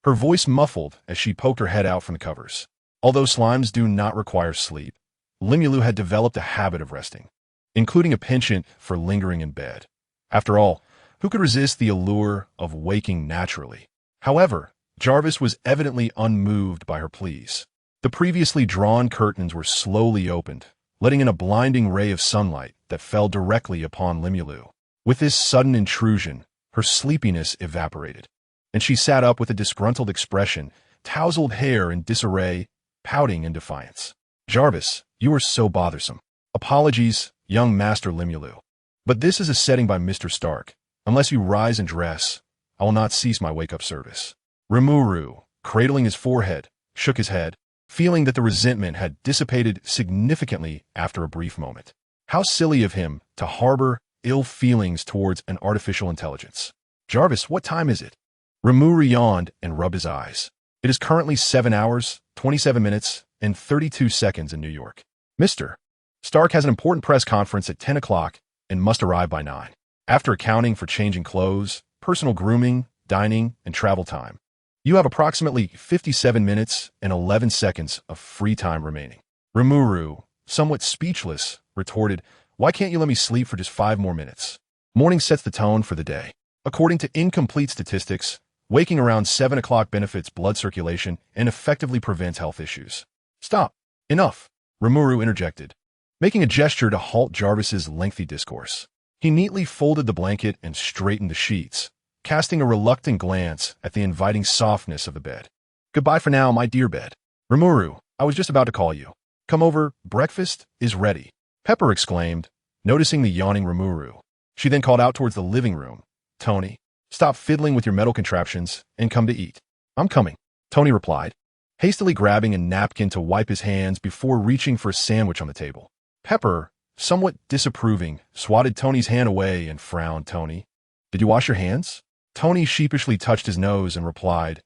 her voice muffled as she poked her head out from the covers. Although slimes do not require sleep, Limulu had developed a habit of resting, including a penchant for lingering in bed. After all, who could resist the allure of waking naturally? However, Jarvis was evidently unmoved by her pleas. The previously drawn curtains were slowly opened, letting in a blinding ray of sunlight that fell directly upon Limulu. With this sudden intrusion, her sleepiness evaporated, and she sat up with a disgruntled expression, tousled hair in disarray, pouting in defiance. "Jarvis, you are so bothersome. Apologies, young Master Limulu. But this is a setting by Mr. Stark. Unless you rise and dress, I will not cease my wake-up service." Rimuru, cradling his forehead, shook his head, feeling that the resentment had dissipated significantly after a brief moment. How silly of him to harbor ill feelings towards an artificial intelligence. "Jarvis, what time is it?" Rimuru yawned and rubbed his eyes. It is currently 7 hours, 27 minutes, and 32 seconds in New York. Mr. Stark has an important press conference at 10 o'clock and must arrive by 9. After accounting for changing clothes, personal grooming, dining, and travel time, you have approximately 57 minutes and 11 seconds of free time remaining. Rimuru, somewhat speechless, retorted, "Why can't you let me sleep for just 5 more minutes?" Morning sets the tone for the day. According to incomplete statistics, waking around 7 o'clock benefits blood circulation and effectively prevents health issues. "Stop. Enough," Rimuru interjected, making a gesture to halt Jarvis's lengthy discourse. He neatly folded the blanket and straightened the sheets, casting a reluctant glance at the inviting softness of the bed. "Goodbye for now, my dear bed. Rimuru, I was just about to call you. Come over, breakfast is ready," Pepper exclaimed, noticing the yawning Rimuru. She then called out towards the living room. "Tony, stop fiddling with your metal contraptions and come to eat." "I'm coming," Tony replied, hastily grabbing a napkin to wipe his hands before reaching for a sandwich on the table. Pepper, somewhat disapproving, swatted Tony's hand away and frowned. "Tony, did you wash your hands?" Tony sheepishly touched his nose and replied,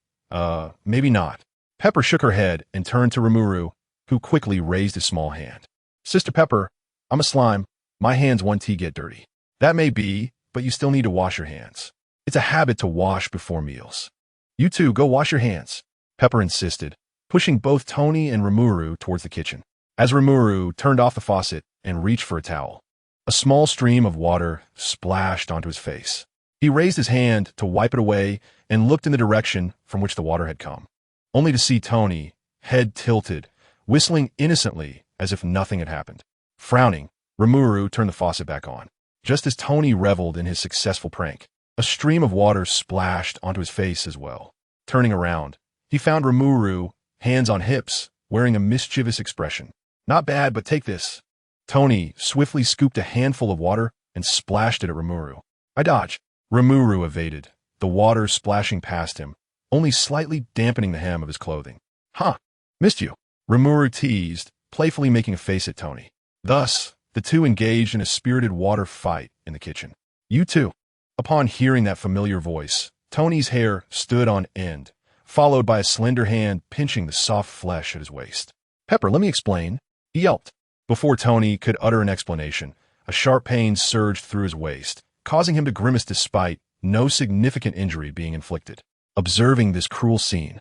Maybe not." Pepper shook her head and turned to Rimuru, who quickly raised his small hand. "Sister Pepper, I'm a slime. My hands one tea get dirty." "That may be, but you still need to wash your hands. It's a habit to wash before meals." "You two, go wash your hands," Pepper insisted, pushing both Tony and Rimuru towards the kitchen. As Rimuru turned off the faucet and reached for a towel, a small stream of water splashed onto his face. He raised his hand to wipe it away and looked in the direction from which the water had come, only to see Tony, head tilted, whistling innocently as if nothing had happened. Frowning, Rimuru turned the faucet back on. Just as Tony reveled in his successful prank, a stream of water splashed onto his face as well. Turning around, he found Rimuru, hands on hips, wearing a mischievous expression. "Not bad, but take this." Tony swiftly scooped a handful of water and splashed it at Rimuru. "I dodge." Rimuru evaded, the water splashing past him, only slightly dampening the hem of his clothing. "Huh, missed you," Rimuru teased, playfully making a face at Tony. Thus, the two engaged in a spirited water fight in the kitchen. "You too." Upon hearing that familiar voice, Tony's hair stood on end, followed by a slender hand pinching the soft flesh at his waist. "Pepper, let me explain," he yelped. Before Tony could utter an explanation, a sharp pain surged through his waist, causing him to grimace despite no significant injury being inflicted. Observing this cruel scene,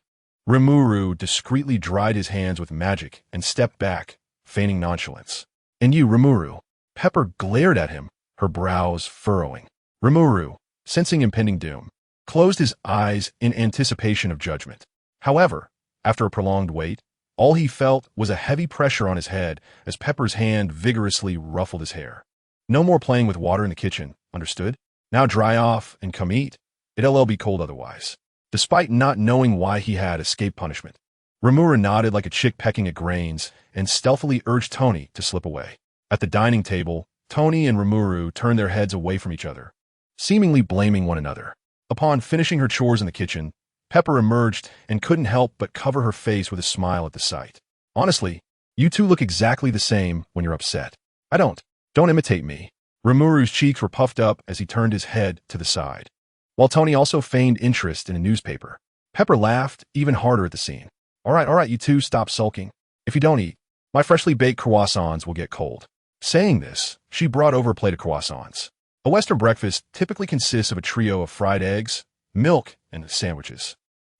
Rimuru discreetly dried his hands with magic and stepped back, feigning nonchalance. "And you, Rimuru?" Pepper glared at him, her brows furrowing. Rimuru, sensing impending doom, closed his eyes in anticipation of judgment. However, after a prolonged wait, all he felt was a heavy pressure on his head as Pepper's hand vigorously ruffled his hair. "No more playing with water in the kitchen, understood? Now dry off and come eat. It'll be cold otherwise." Despite not knowing why he had escaped punishment, Rimuru nodded like a chick pecking at grains and stealthily urged Tony to slip away. At the dining table, Tony and Rimuru turned their heads away from each other, seemingly blaming one another. Upon finishing her chores in the kitchen, Pepper emerged and couldn't help but cover her face with a smile at the sight. "Honestly, you two look exactly the same when you're upset." Don't imitate me." Rimuru's cheeks were puffed up as he turned his head to the side, while Tony also feigned interest in a newspaper. Pepper laughed even harder at the scene. All right, you two, stop sulking. If you don't eat, my freshly baked croissants will get cold." Saying this, she brought over a plate of croissants. A Western breakfast typically consists of a trio of fried eggs, milk, and sandwiches.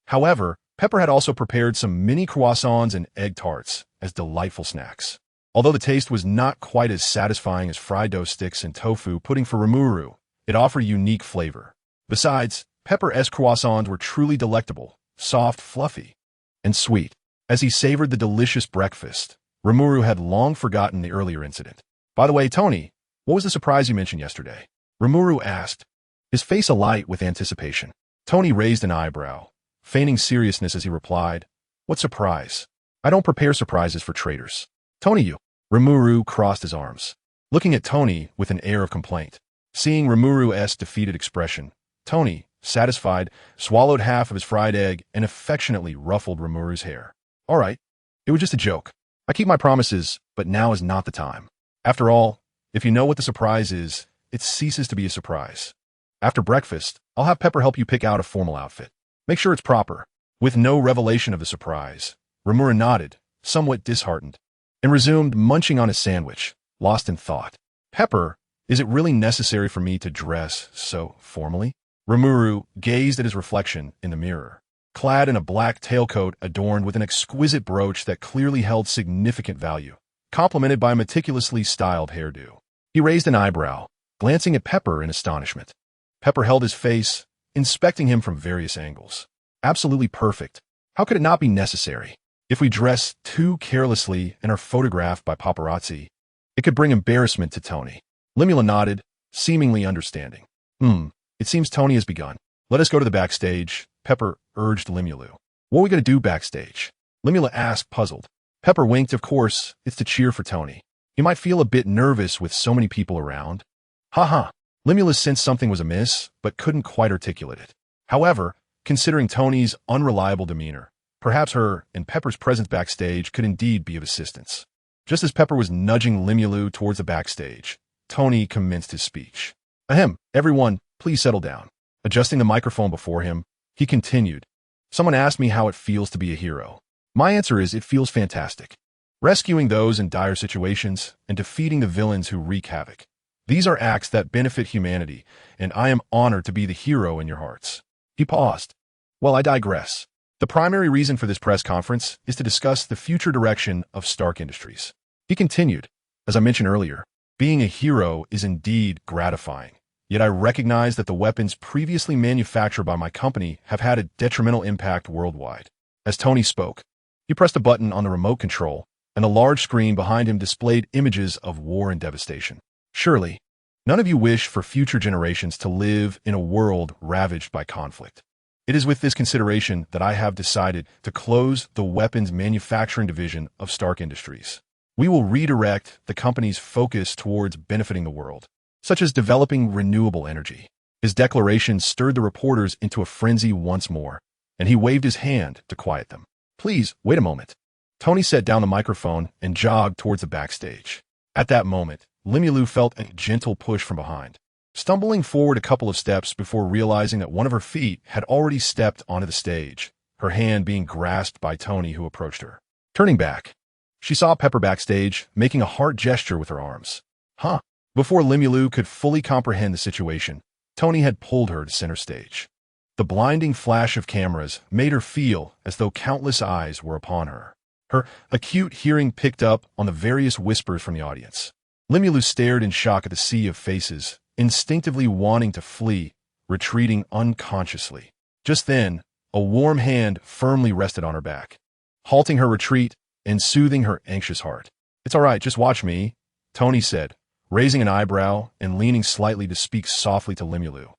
However, Pepper had also prepared some mini croissants and egg tarts as delightful snacks. Although the taste was not quite as satisfying as fried dough sticks and tofu pudding for Rimuru, it offered a unique flavor. Besides, Pepper's croissants were truly delectable, soft, fluffy, and sweet. As he savored the delicious breakfast, Rimuru had long forgotten the earlier incident. "By the way, Tony, what was the surprise you mentioned yesterday?" Rimuru asked, his face alight with anticipation. Tony raised an eyebrow, feigning seriousness as he replied, "What surprise? I don't prepare surprises for traitors." "Tony, you." Rimuru crossed his arms, looking at Tony with an air of complaint. Seeing Rimuru's defeated expression, Tony, satisfied, swallowed half of his fried egg and affectionately ruffled Rimuru's hair. "All right, it was just a joke. I keep my promises, but now is not the time. After all, if you know what the surprise is, it ceases to be a surprise. After breakfast, I'll have Pepper help you pick out a formal outfit. Make sure it's proper. With no revelation of the surprise, Rimuru nodded, somewhat disheartened, and resumed munching on his sandwich, lost in thought. Pepper, is it really necessary for me to dress so formally? Rimuru gazed at his reflection in the mirror, clad in a black tailcoat adorned with an exquisite brooch that clearly held significant value, complemented by a meticulously styled hairdo. He raised an eyebrow, glancing at Pepper in astonishment. Pepper held his face, inspecting him from various angles. Absolutely perfect. How could it not be necessary? If we dress too carelessly and are photographed by paparazzi, it could bring embarrassment to Tony. Limula nodded, seemingly understanding. It seems Tony has begun. Let us go to the backstage, Pepper urged Limulu. What are we going to do backstage? Limula asked, puzzled. Pepper winked. Of course, it's to cheer for Tony. He might feel a bit nervous with so many people around. Ha. Limula sensed something was amiss, but couldn't quite articulate it. However, considering Tony's unreliable demeanor, perhaps her and Pepper's presence backstage could indeed be of assistance. Just as Pepper was nudging Limulu towards the backstage, Tony commenced his speech. Ahem, everyone, please settle down. Adjusting the microphone before him, he continued. Someone asked me how it feels to be a hero. My answer is it feels fantastic. Rescuing those in dire situations and defeating the villains who wreak havoc. These are acts that benefit humanity, and I am honored to be the hero in your hearts. He paused. Well, I digress. The primary reason for this press conference is to discuss the future direction of Stark Industries. He continued, as I mentioned earlier, being a hero is indeed gratifying. Yet I recognize that the weapons previously manufactured by my company have had a detrimental impact worldwide. As Tony spoke, he pressed a button on the remote control, and a large screen behind him displayed images of war and devastation. Surely, none of you wish for future generations to live in a world ravaged by conflict. It is with this consideration that I have decided to close the weapons manufacturing division of Stark Industries. We will redirect the company's focus towards benefiting the world, such as developing renewable energy. His declaration stirred the reporters into a frenzy once more, and he waved his hand to quiet them. Please, wait a moment. Tony set down the microphone and jogged towards the backstage. At that moment, Limulu felt a gentle push from behind, stumbling forward a couple of steps before realizing that one of her feet had already stepped onto the stage, her hand being grasped by Tony, who approached her. Turning back, she saw Pepper backstage, making a heart gesture with her arms. Before Limulu could fully comprehend the situation, Tony had pulled her to center stage. The blinding flash of cameras made her feel as though countless eyes were upon her. Her acute hearing picked up on the various whispers from the audience. Limulu stared in shock at the sea of faces, instinctively wanting to flee, retreating unconsciously. Just then, a warm hand firmly rested on her back, halting her retreat and soothing her anxious heart. It's all right, just watch me, Tony said, raising an eyebrow and leaning slightly to speak softly to Limulu.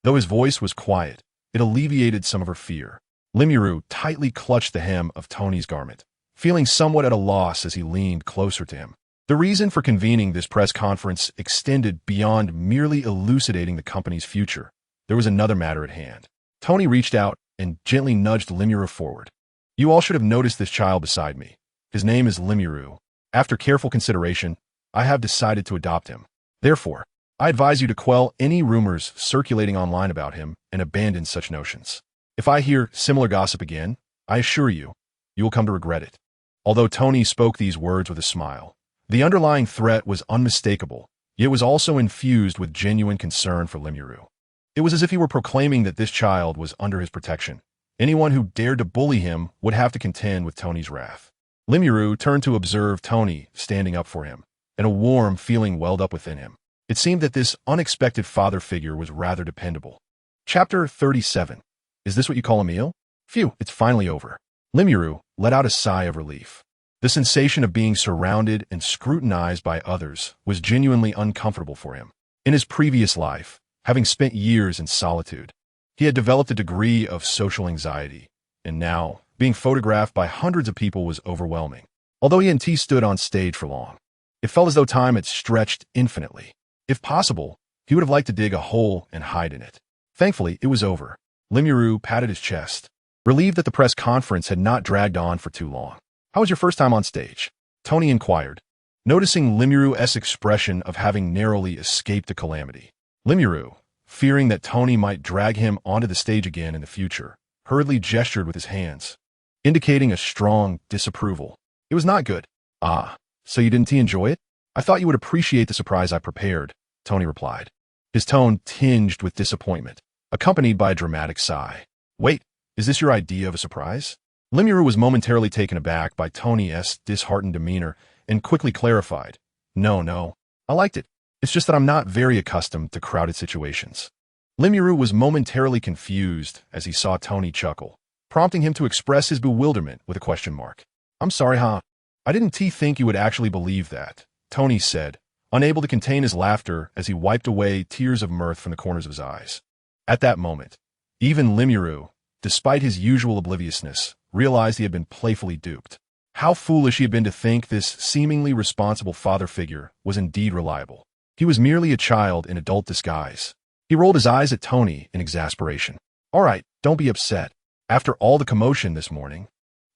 Though his voice was quiet, it alleviated some of her fear. Limuru tightly clutched the hem of Tony's garment, feeling somewhat at a loss as he leaned closer to him. The reason for convening this press conference extended beyond merely elucidating the company's future. There was another matter at hand. Tony reached out and gently nudged Limuru forward. You all should have noticed this child beside me. His name is Limuru. After careful consideration, I have decided to adopt him. Therefore, I advise you to quell any rumors circulating online about him and abandon such notions. If I hear similar gossip again, I assure you, you will come to regret it. Although Tony spoke these words with a smile, the underlying threat was unmistakable, yet was also infused with genuine concern for Limuru. It was as if he were proclaiming that this child was under his protection. Anyone who dared to bully him would have to contend with Tony's wrath. Limuru turned to observe Tony standing up for him, and a warm feeling welled up within him. It seemed that this unexpected father figure was rather dependable. Chapter 37. Is this what you call a meal? Phew, it's finally over. Limuru let out a sigh of relief. The sensation of being surrounded and scrutinized by others was genuinely uncomfortable for him. In his previous life, having spent years in solitude, he had developed a degree of social anxiety, and now, being photographed by hundreds of people was overwhelming. Although he hadn't stood on stage for long, it felt as though time had stretched infinitely. If possible, he would have liked to dig a hole and hide in it. Thankfully, it was over. Limuru patted his chest, relieved that the press conference had not dragged on for too long. How was your first time on stage? Tony inquired, noticing Limuru's expression of having narrowly escaped a calamity. Limuru, fearing that Tony might drag him onto the stage again in the future, hurriedly gestured with his hands, indicating a strong disapproval. It was not good. Ah, so you didn't enjoy it? I thought you would appreciate the surprise I prepared, Tony replied, his tone tinged with disappointment, accompanied by a dramatic sigh. Wait, is this your idea of a surprise? Limuru was momentarily taken aback by Tony's disheartened demeanor and quickly clarified. No, I liked it. It's just that I'm not very accustomed to crowded situations. Limuru was momentarily confused as he saw Tony chuckle, prompting him to express his bewilderment with a question mark. I'm sorry, huh? I didn't think you would actually believe that, Tony said, unable to contain his laughter as he wiped away tears of mirth from the corners of his eyes. At that moment, even Limuru, despite his usual obliviousness, realized he had been playfully duped. How foolish he had been to think this seemingly responsible father figure was indeed reliable. He was merely a child in adult disguise. He rolled his eyes at Tony in exasperation. All right, don't be upset. After all the commotion this morning,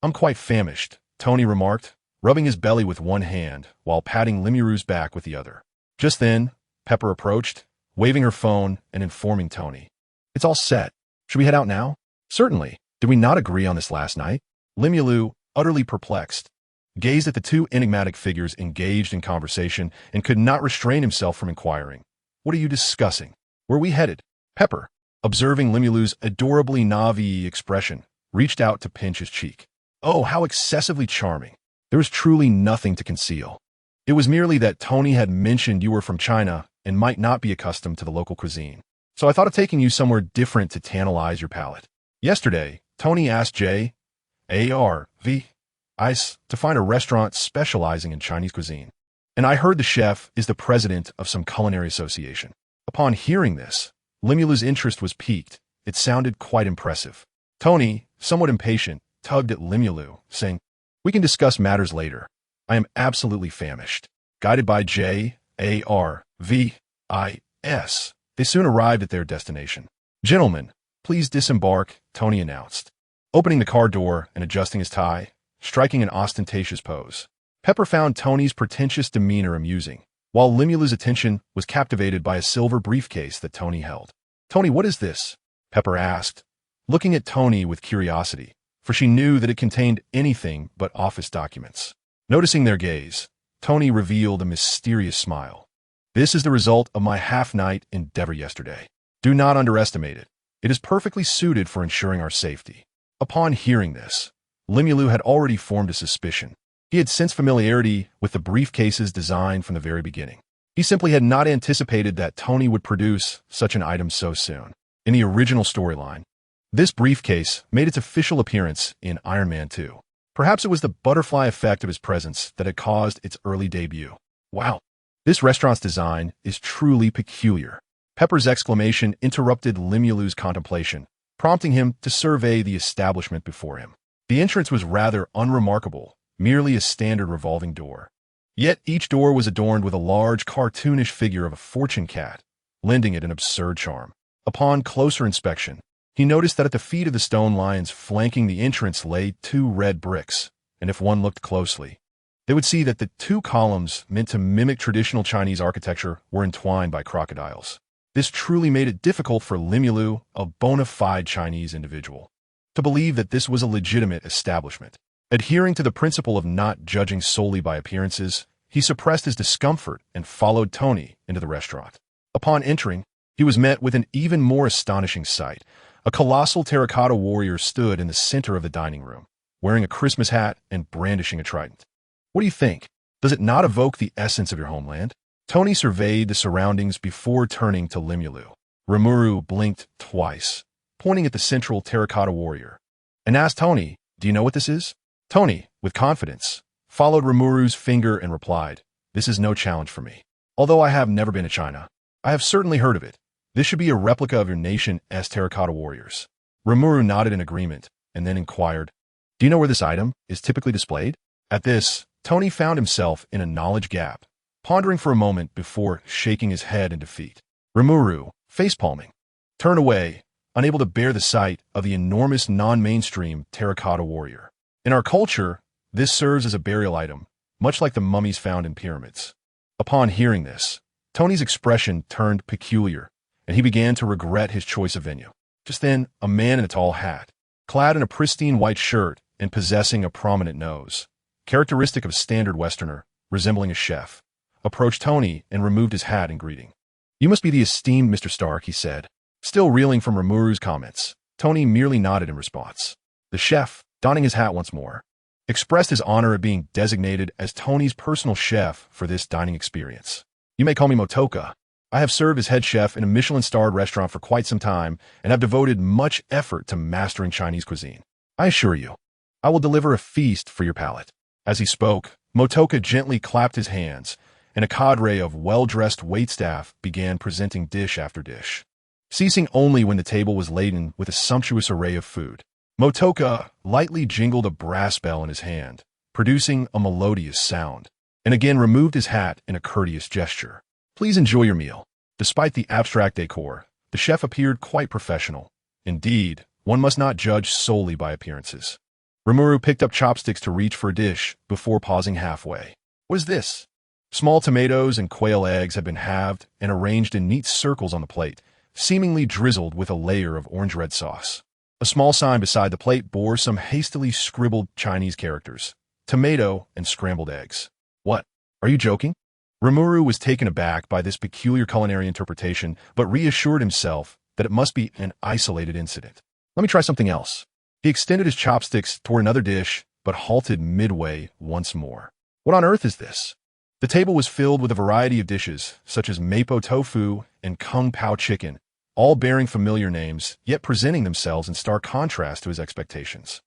I'm quite famished, Tony remarked, rubbing his belly with one hand while patting Limuru's back with the other. Just then, Pepper approached, waving her phone and informing Tony. It's all set. Should we head out now? Certainly. Did we not agree on this last night? Limulu, utterly perplexed, gazed at the two enigmatic figures engaged in conversation and could not restrain himself from inquiring. What are you discussing? Where are we headed? Pepper, observing Limulu's adorably naive expression, reached out to pinch his cheek. Oh, how excessively charming. There was truly nothing to conceal. It was merely that Tony had mentioned you were from China and might not be accustomed to the local cuisine. So I thought of taking you somewhere different to tantalize your palate. Yesterday, Tony asked J.A.R.V.I.S. to find a restaurant specializing in Chinese cuisine. And I heard the chef is the president of some culinary association. Upon hearing this, Limulu's interest was piqued. It sounded quite impressive. Tony, somewhat impatient, tugged at Limulu, saying, We can discuss matters later. I am absolutely famished. Guided by J.A.R.V.I.S., they soon arrived at their destination. Gentlemen, please disembark, Tony announced, opening the car door and adjusting his tie, striking an ostentatious pose. Pepper found Tony's pretentious demeanor amusing, while Limulu's attention was captivated by a silver briefcase that Tony held. Tony, what is this? Pepper asked, looking at Tony with curiosity, for she knew that it contained anything but office documents. Noticing their gaze, Tony revealed a mysterious smile. This is the result of my half-night endeavor yesterday. Do not underestimate it. It is perfectly suited for ensuring our safety. Upon hearing this, Limulu had already formed a suspicion. He had sensed familiarity with the briefcase's design from the very beginning. He simply had not anticipated that Tony would produce such an item so soon. In the original storyline, this briefcase made its official appearance in Iron Man 2. Perhaps it was the butterfly effect of his presence that had caused its early debut. Wow, this restaurant's design is truly peculiar. Pepper's exclamation interrupted Limulu's contemplation, prompting him to survey the establishment before him. The entrance was rather unremarkable, merely a standard revolving door. Yet each door was adorned with a large cartoonish figure of a fortune cat, lending it an absurd charm. Upon closer inspection, he noticed that at the feet of the stone lions flanking the entrance lay 2 red bricks, and if one looked closely, they would see that the 2 columns meant to mimic traditional Chinese architecture were entwined by crocodiles. This truly made it difficult for Limulu, a bona fide Chinese individual, to believe that this was a legitimate establishment. Adhering to the principle of not judging solely by appearances, he suppressed his discomfort and followed Tony into the restaurant. Upon entering, he was met with an even more astonishing sight. A colossal terracotta warrior stood in the center of the dining room, wearing a Christmas hat and brandishing a trident. What do you think? Does it not evoke the essence of your homeland? Tony surveyed the surroundings before turning to Limulu. Rimuru blinked twice, pointing at the central terracotta warrior, and asked Tony, Do you know what this is? Tony, with confidence, followed Rimuru's finger and replied, This is no challenge for me. Although I have never been to China, I have certainly heard of it. This should be a replica of your nation's terracotta warriors. Rimuru nodded in agreement, and then inquired, Do you know where this item is typically displayed? At this, Tony found himself in a knowledge gap, pondering for a moment before shaking his head in defeat. Rimuru, facepalming, turned away, unable to bear the sight of the enormous non-mainstream terracotta warrior. In our culture, this serves as a burial item, much like the mummies found in pyramids. Upon hearing this, Tony's expression turned peculiar, and he began to regret his choice of venue. Just then, a man in a tall hat, clad in a pristine white shirt and possessing a prominent nose, characteristic of a standard Westerner, resembling a chef, approached Tony and removed his hat in greeting. "You must be the esteemed Mr. Stark," he said. Still reeling from Rimuru's comments, Tony merely nodded in response. The chef, donning his hat once more, expressed his honor at being designated as Tony's personal chef for this dining experience. "You may call me Motoka. I have served as head chef in a Michelin-starred restaurant for quite some time and have devoted much effort to mastering Chinese cuisine. I assure you, I will deliver a feast for your palate." As he spoke, Motoka gently clapped his hands, and a cadre of well-dressed waitstaff began presenting dish after dish, ceasing only when the table was laden with a sumptuous array of food. Motoka lightly jingled a brass bell in his hand, producing a melodious sound, and again removed his hat in a courteous gesture. "Please enjoy your meal." Despite the abstract decor, the chef appeared quite professional. Indeed, one must not judge solely by appearances. Rimuru picked up chopsticks to reach for a dish before pausing halfway. "What is this?" Small tomatoes and quail eggs had been halved and arranged in neat circles on the plate, seemingly drizzled with a layer of orange-red sauce. A small sign beside the plate bore some hastily scribbled Chinese characters: tomato and scrambled eggs. "What? Are you joking?" Rimuru was taken aback by this peculiar culinary interpretation, but reassured himself that it must be an isolated incident. "Let me try something else." He extended his chopsticks toward another dish, but halted midway once more. "What on earth is this?" The table was filled with a variety of dishes, such as mapo tofu and kung pao chicken, all bearing familiar names, yet presenting themselves in stark contrast to his expectations.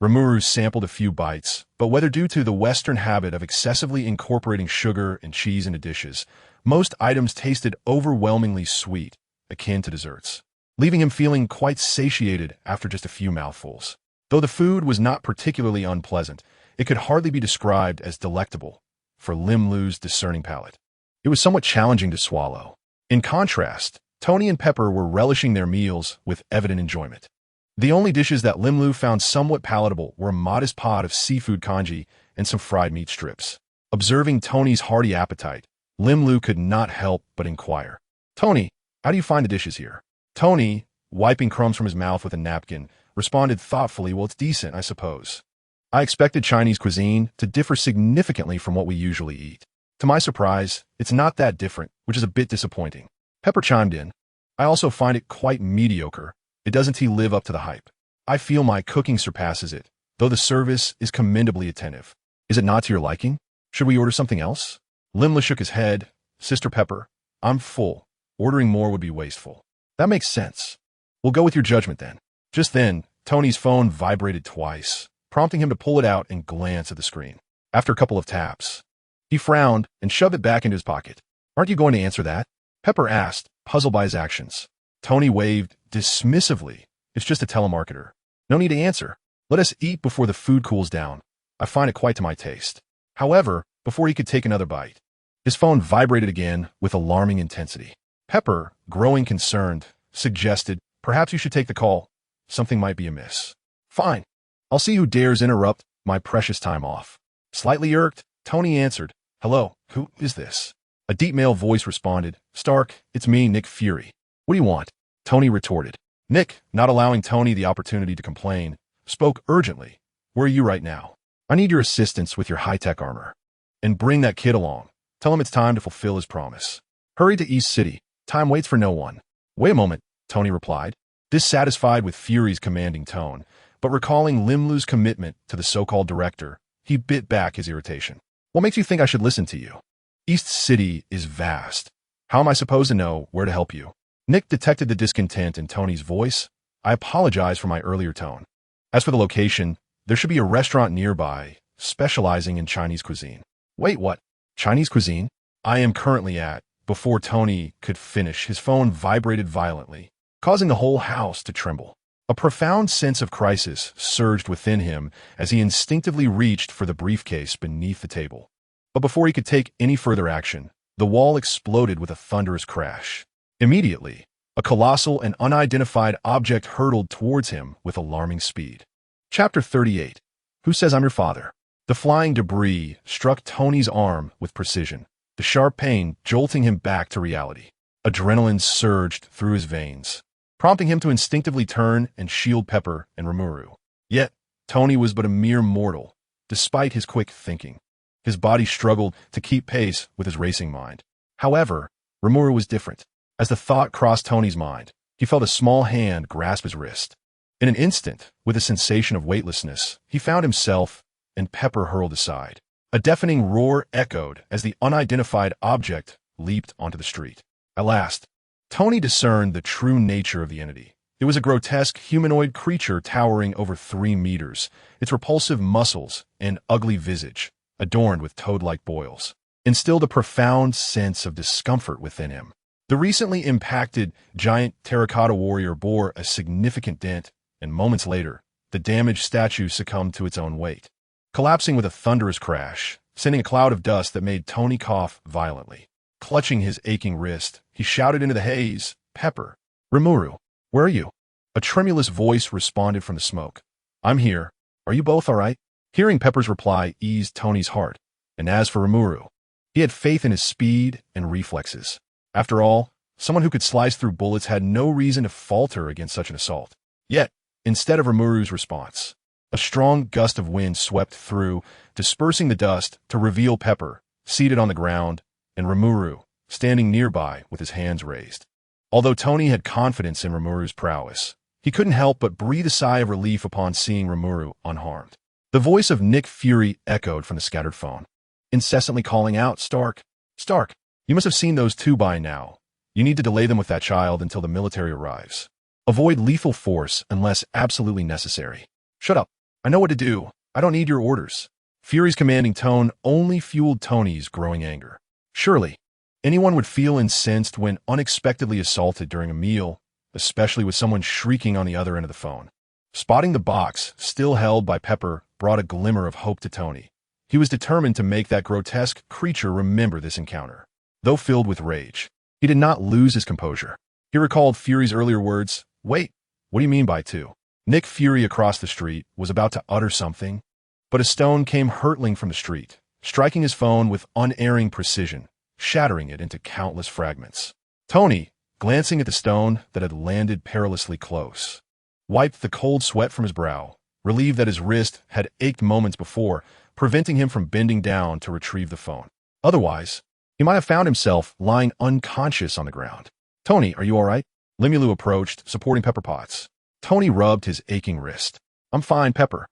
Rimuru sampled a few bites, but whether due to the Western habit of excessively incorporating sugar and cheese into dishes, most items tasted overwhelmingly sweet, akin to desserts, leaving him feeling quite satiated after just a few mouthfuls. Though the food was not particularly unpleasant, it could hardly be described as delectable for Limlu's discerning palate. It was somewhat challenging to swallow. In contrast, Tony and Pepper were relishing their meals with evident enjoyment. The only dishes that Limlu found somewhat palatable were a modest pot of seafood congee and some fried meat strips. Observing Tony's hearty appetite, Limlu could not help but inquire, "Tony, how do you find the dishes here?" Tony, wiping crumbs from his mouth with a napkin, responded thoughtfully, "Well, it's decent, I suppose. I expected Chinese cuisine to differ significantly from what we usually eat. To my surprise, it's not that different, which is a bit disappointing." Pepper chimed in, "I also find it quite mediocre. It doesn't live up to the hype. I feel my cooking surpasses it, though the service is commendably attentive. Is it not to your liking? Should we order something else?" Limla shook his head. "Sister Pepper, I'm full. Ordering more would be wasteful." "That makes sense. We'll go with your judgment then." Just then, Tony's phone vibrated twice, prompting him to pull it out and glance at the screen. After a couple of taps, he frowned and shoved it back into his pocket. "Aren't you going to answer that?" Pepper asked, puzzled by his actions. Tony waved dismissively. "It's just a telemarketer. No need to answer. Let us eat before the food cools down. I find it quite to my taste." However, before he could take another bite, his phone vibrated again with alarming intensity. Pepper, growing concerned, suggested, "Perhaps you should take the call. Something might be amiss." "Fine. I'll see who dares interrupt my precious time off." Slightly irked, Tony answered, "Hello, who is this?" A deep male voice responded, "Stark, it's me, Nick Fury. What do you want?" Tony retorted. Nick, not allowing Tony the opportunity to complain, spoke urgently. "Where are you right now? I need your assistance with your high-tech armor. And bring that kid along. Tell him it's time to fulfill his promise. Hurry to East City. Time waits for no one." "Wait a moment," Tony replied, dissatisfied with Fury's commanding tone, but recalling Limlu's commitment to the so-called director, he bit back his irritation. "What makes you think I should listen to you? East City is vast. How am I supposed to know where to help you?" Nick detected the discontent in Tony's voice. "I apologize for my earlier tone. As for the location, there should be a restaurant nearby, specializing in Chinese cuisine." "Wait, what? Chinese cuisine?" "I am currently at." Before Tony could finish, his phone vibrated violently, causing the whole house to tremble. A profound sense of crisis surged within him as he instinctively reached for the briefcase beneath the table. But before he could take any further action, the wall exploded with a thunderous crash. Immediately, a colossal and unidentified object hurtled towards him with alarming speed. Chapter 38. Who Says I'm Your Father? The flying debris struck Tony's arm with precision, the sharp pain jolting him back to reality. Adrenaline surged through his veins. prompting him to instinctively turn and shield Pepper and Rimuru. Yet, Tony was but a mere mortal, despite his quick thinking. His body struggled to keep pace with his racing mind. However, Rimuru was different. As the thought crossed Tony's mind, he felt a small hand grasp his wrist. In an instant, with a sensation of weightlessness, he found himself and Pepper hurled aside. A deafening roar echoed as the unidentified object leaped onto the street. At last, Tony discerned the true nature of the entity. It was a grotesque humanoid creature towering over 3 meters, its repulsive muscles and ugly visage, adorned with toad-like boils, instilled a profound sense of discomfort within him. The recently impacted giant terracotta warrior bore a significant dent, and moments later, the damaged statue succumbed to its own weight, collapsing with a thunderous crash, sending a cloud of dust that made Tony cough violently. Clutching his aching wrist, he shouted into the haze, "Pepper! Rimuru, where are you?" A tremulous voice responded from the smoke. "I'm here. Are you both all right?" Hearing Pepper's reply eased Tony's heart, and as for Rimuru, he had faith in his speed and reflexes. After all, someone who could slice through bullets had no reason to falter against such an assault. Yet, instead of Rimuru's response, a strong gust of wind swept through, dispersing the dust to reveal Pepper, seated on the ground, and Rimuru, standing nearby with his hands raised. Although Tony had confidence in Rimuru's prowess, he couldn't help but breathe a sigh of relief upon seeing Rimuru unharmed. The voice of Nick Fury echoed from the scattered phone, incessantly calling out, "Stark! Stark! You must have seen those two by now. You need to delay them with that child until the military arrives. Avoid lethal force unless absolutely necessary." "Shut up. I know what to do. I don't need your orders." Fury's commanding tone only fueled Tony's growing anger. Surely, anyone would feel incensed when unexpectedly assaulted during a meal, especially with someone shrieking on the other end of the phone. Spotting the box, still held by Pepper, brought a glimmer of hope to Tony. He was determined to make that grotesque creature remember this encounter. Though filled with rage, he did not lose his composure. He recalled Fury's earlier words, "Wait, what do you mean by two?" Nick Fury across the street was about to utter something, but a stone came hurtling from the street, striking his phone with unerring precision, shattering it into countless fragments. Tony, glancing at the stone that had landed perilously close, wiped the cold sweat from his brow, relieved that his wrist had ached moments before, preventing him from bending down to retrieve the phone. Otherwise, he might have found himself lying unconscious on the ground. "Tony, are you all right?" Limulu approached, supporting Pepper Potts. Tony rubbed his aching wrist. "I'm fine, Pepper.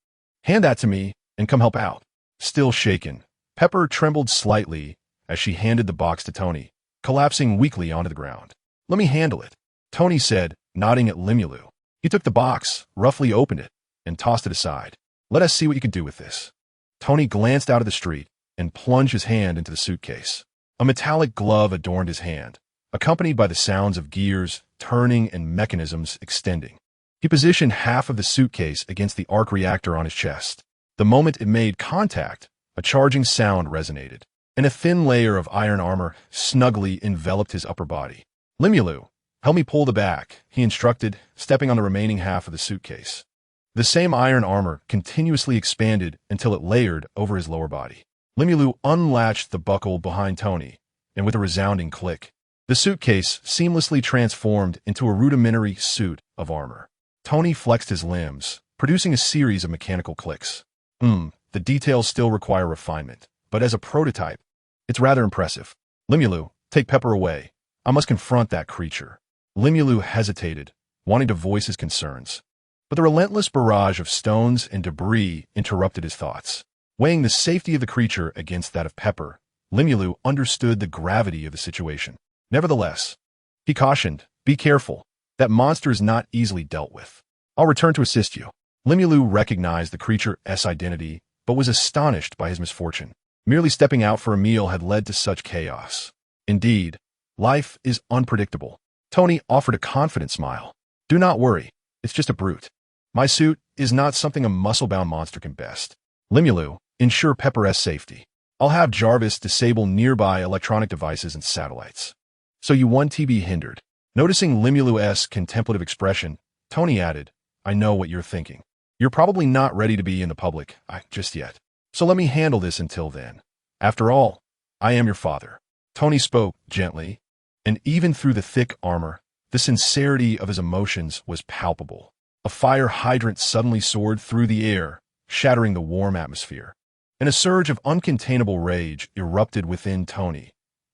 Hand that to me and come help out." Still shaken, Pepper trembled slightly as she handed the box to Tony, collapsing weakly onto the ground. "Let me handle it," Tony said, nodding at Limulu. He took the box, roughly opened it, and tossed it aside. "Let us see what you can do with this." Tony glanced out of the street and plunged his hand into the suitcase. A metallic glove adorned his hand, accompanied by the sounds of gears turning and mechanisms extending. He positioned half of the suitcase against the arc reactor on his chest. The moment it made contact, a charging sound resonated, and a thin layer of iron armor snugly enveloped his upper body. "Limulu, help me pull the back," he instructed, stepping on the remaining half of the suitcase. The same iron armor continuously expanded until it layered over his lower body. Limulu unlatched the buckle behind Tony, and with a resounding click, the suitcase seamlessly transformed into a rudimentary suit of armor. Tony flexed his limbs, producing a series of mechanical clicks. The details still require refinement, but as a prototype, it's rather impressive. "Limulu, take Pepper away. I must confront that creature." Limulu hesitated, wanting to voice his concerns, but the relentless barrage of stones and debris interrupted his thoughts. Weighing the safety of the creature against that of Pepper, Limulu understood the gravity of the situation. Nevertheless, he cautioned, "Be careful. That monster is not easily dealt with. I'll return to assist you." Limulu recognized the creature's identity, but was astonished by his misfortune. Merely stepping out for a meal had led to such chaos. Indeed, life is unpredictable. Tony offered a confident smile. "Do not worry. It's just a brute. My suit is not something a muscle-bound monster can best. Limulu, ensure Pepper's safety. I'll have Jarvis disable nearby electronic devices and satellites." "So you won't be hindered." Noticing Limulu's contemplative expression, Tony added, "I know what you're thinking. You're probably not ready to be in the public just yet. So let me handle this until then. After all, I am your father." Tony spoke gently, and even through the thick armor, The sincerity of his emotions was palpable. A fire hydrant suddenly soared through the air, shattering the warm atmosphere. And a surge of uncontainable rage erupted within Tony.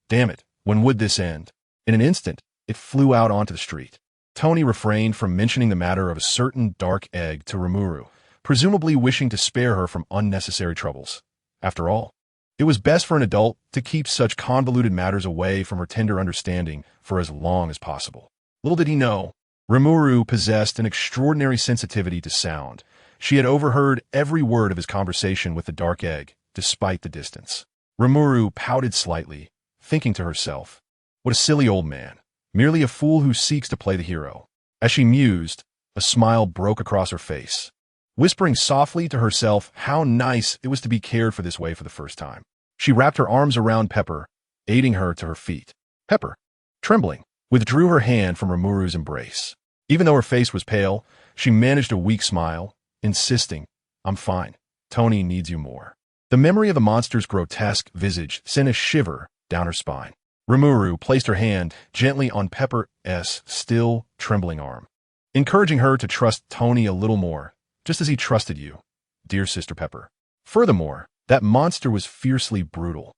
Damn it, when would this end? In an instant, it flew out onto the street. Tony refrained from mentioning the matter of a certain dark egg to Rimuru, presumably wishing to spare her from unnecessary troubles. After all, it was best for an adult to keep such convoluted matters away from her tender understanding for as long as possible. Little did he know, Rimuru possessed an extraordinary sensitivity to sound. She had overheard every word of his conversation with the dark egg, despite the distance. Rimuru pouted slightly, thinking to herself, what a silly old man, merely a fool who seeks to play the hero. As she mused, a smile broke across her face. Whispering softly to herself how nice it was to be cared for this way for the first time, she wrapped her arms around Pepper, aiding her to her feet. Pepper, trembling, withdrew her hand from Rimuru's embrace. Even though her face was pale, she managed a weak smile, insisting, I'm fine. Tony needs you more. The memory of the monster's grotesque visage sent a shiver down her spine. Rimuru placed her hand gently on Pepper's still, trembling arm, encouraging her to trust Tony a little more, just as he trusted you, dear Sister Pepper. Furthermore, that monster was fiercely brutal,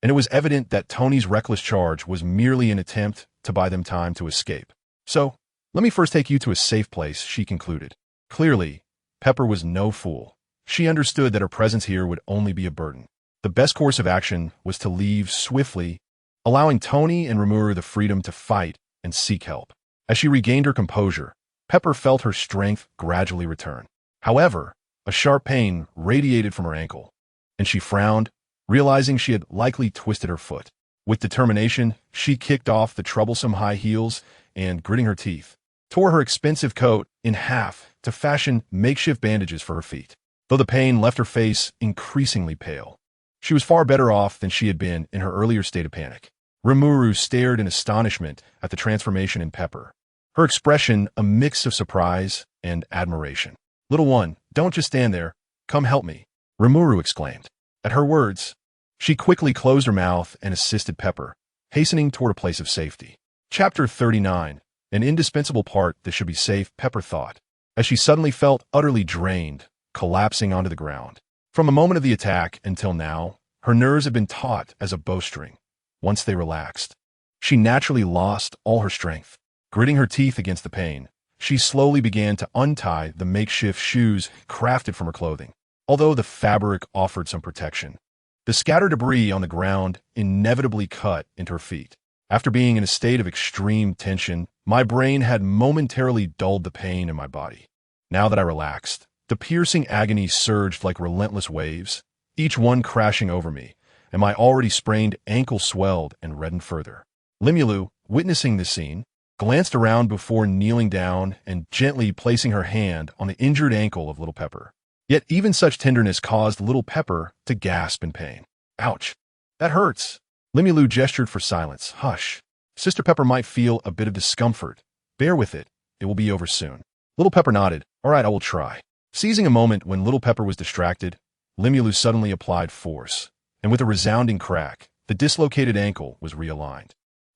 and it was evident that Tony's reckless charge was merely an attempt to buy them time to escape. So, let me first take you to a safe place, she concluded. Clearly, Pepper was no fool. She understood that her presence here would only be a burden. The best course of action was to leave swiftly, allowing Tony and Rimuru the freedom to fight and seek help. As she regained her composure, Pepper felt her strength gradually return. However, a sharp pain radiated from her ankle, and she frowned, realizing she had likely twisted her foot. With determination, she kicked off the troublesome high heels and, gritting her teeth, tore her expensive coat in half to fashion makeshift bandages for her feet. Though the pain left her face increasingly pale, she was far better off than she had been in her earlier state of panic. Rimuru stared in astonishment at the transformation in Pepper, her expression a mix of surprise and admiration. Little one, don't just stand there. Come help me, Rimuru exclaimed. At her words, she quickly closed her mouth and assisted Pepper, hastening toward a place of safety. Chapter 39. An indispensable part that should be safe, Pepper thought, as she suddenly felt utterly drained, collapsing onto the ground. From the moment of the attack until now, her nerves had been taut as a bowstring. Once they relaxed, she naturally lost all her strength. Gritting her teeth against the pain, she slowly began to untie the makeshift shoes crafted from her clothing. Although the fabric offered some protection, the scattered debris on the ground inevitably cut into her feet. After being in a state of extreme tension, my brain had momentarily dulled the pain in my body. Now that I relaxed, the piercing agony surged like relentless waves, each one crashing over me, and my already sprained ankle swelled and reddened further. Limulu, witnessing this scene, glanced around before kneeling down and gently placing her hand on the injured ankle of little Pepper. Yet even such tenderness caused little Pepper to gasp in pain. Ouch! That hurts! Limulu gestured for silence. Hush. Sister Pepper might feel a bit of discomfort. Bear with it. It will be over soon. Little Pepper nodded. All right, I will try. Seizing a moment when little Pepper was distracted, Limulu suddenly applied force, and with a resounding crack, the dislocated ankle was realigned.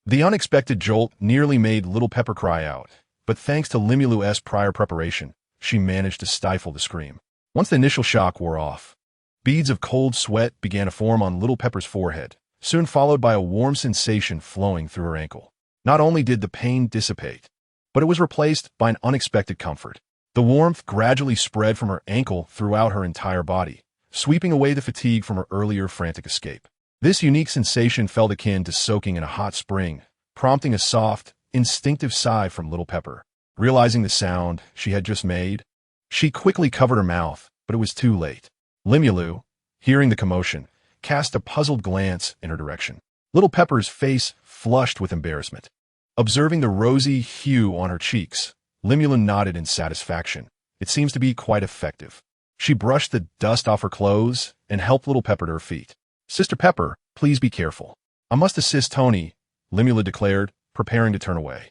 The unexpected jolt nearly made little Pepper cry out, but thanks to Limulu's prior preparation, she managed to stifle the scream. Once the initial shock wore off, beads of cold sweat began to form on little Pepper's forehead, soon followed by a warm sensation flowing through her ankle. Not only did the pain dissipate, but it was replaced by an unexpected comfort. The warmth gradually spread from her ankle throughout her entire body, sweeping away the fatigue from her earlier frantic escape. This unique sensation felt akin to soaking in a hot spring, prompting a soft, instinctive sigh from little Pepper. Realizing the sound she had just made, she quickly covered her mouth, but it was too late. Limulu, hearing the commotion, cast a puzzled glance in her direction. Little Pepper's face flushed with embarrassment. Observing the rosy hue on her cheeks, Limulu nodded in satisfaction. It seems to be quite effective. She brushed the dust off her clothes and helped little Pepper to her feet. Sister Pepper, please be careful. I must assist Tony, Limulu declared, preparing to turn away.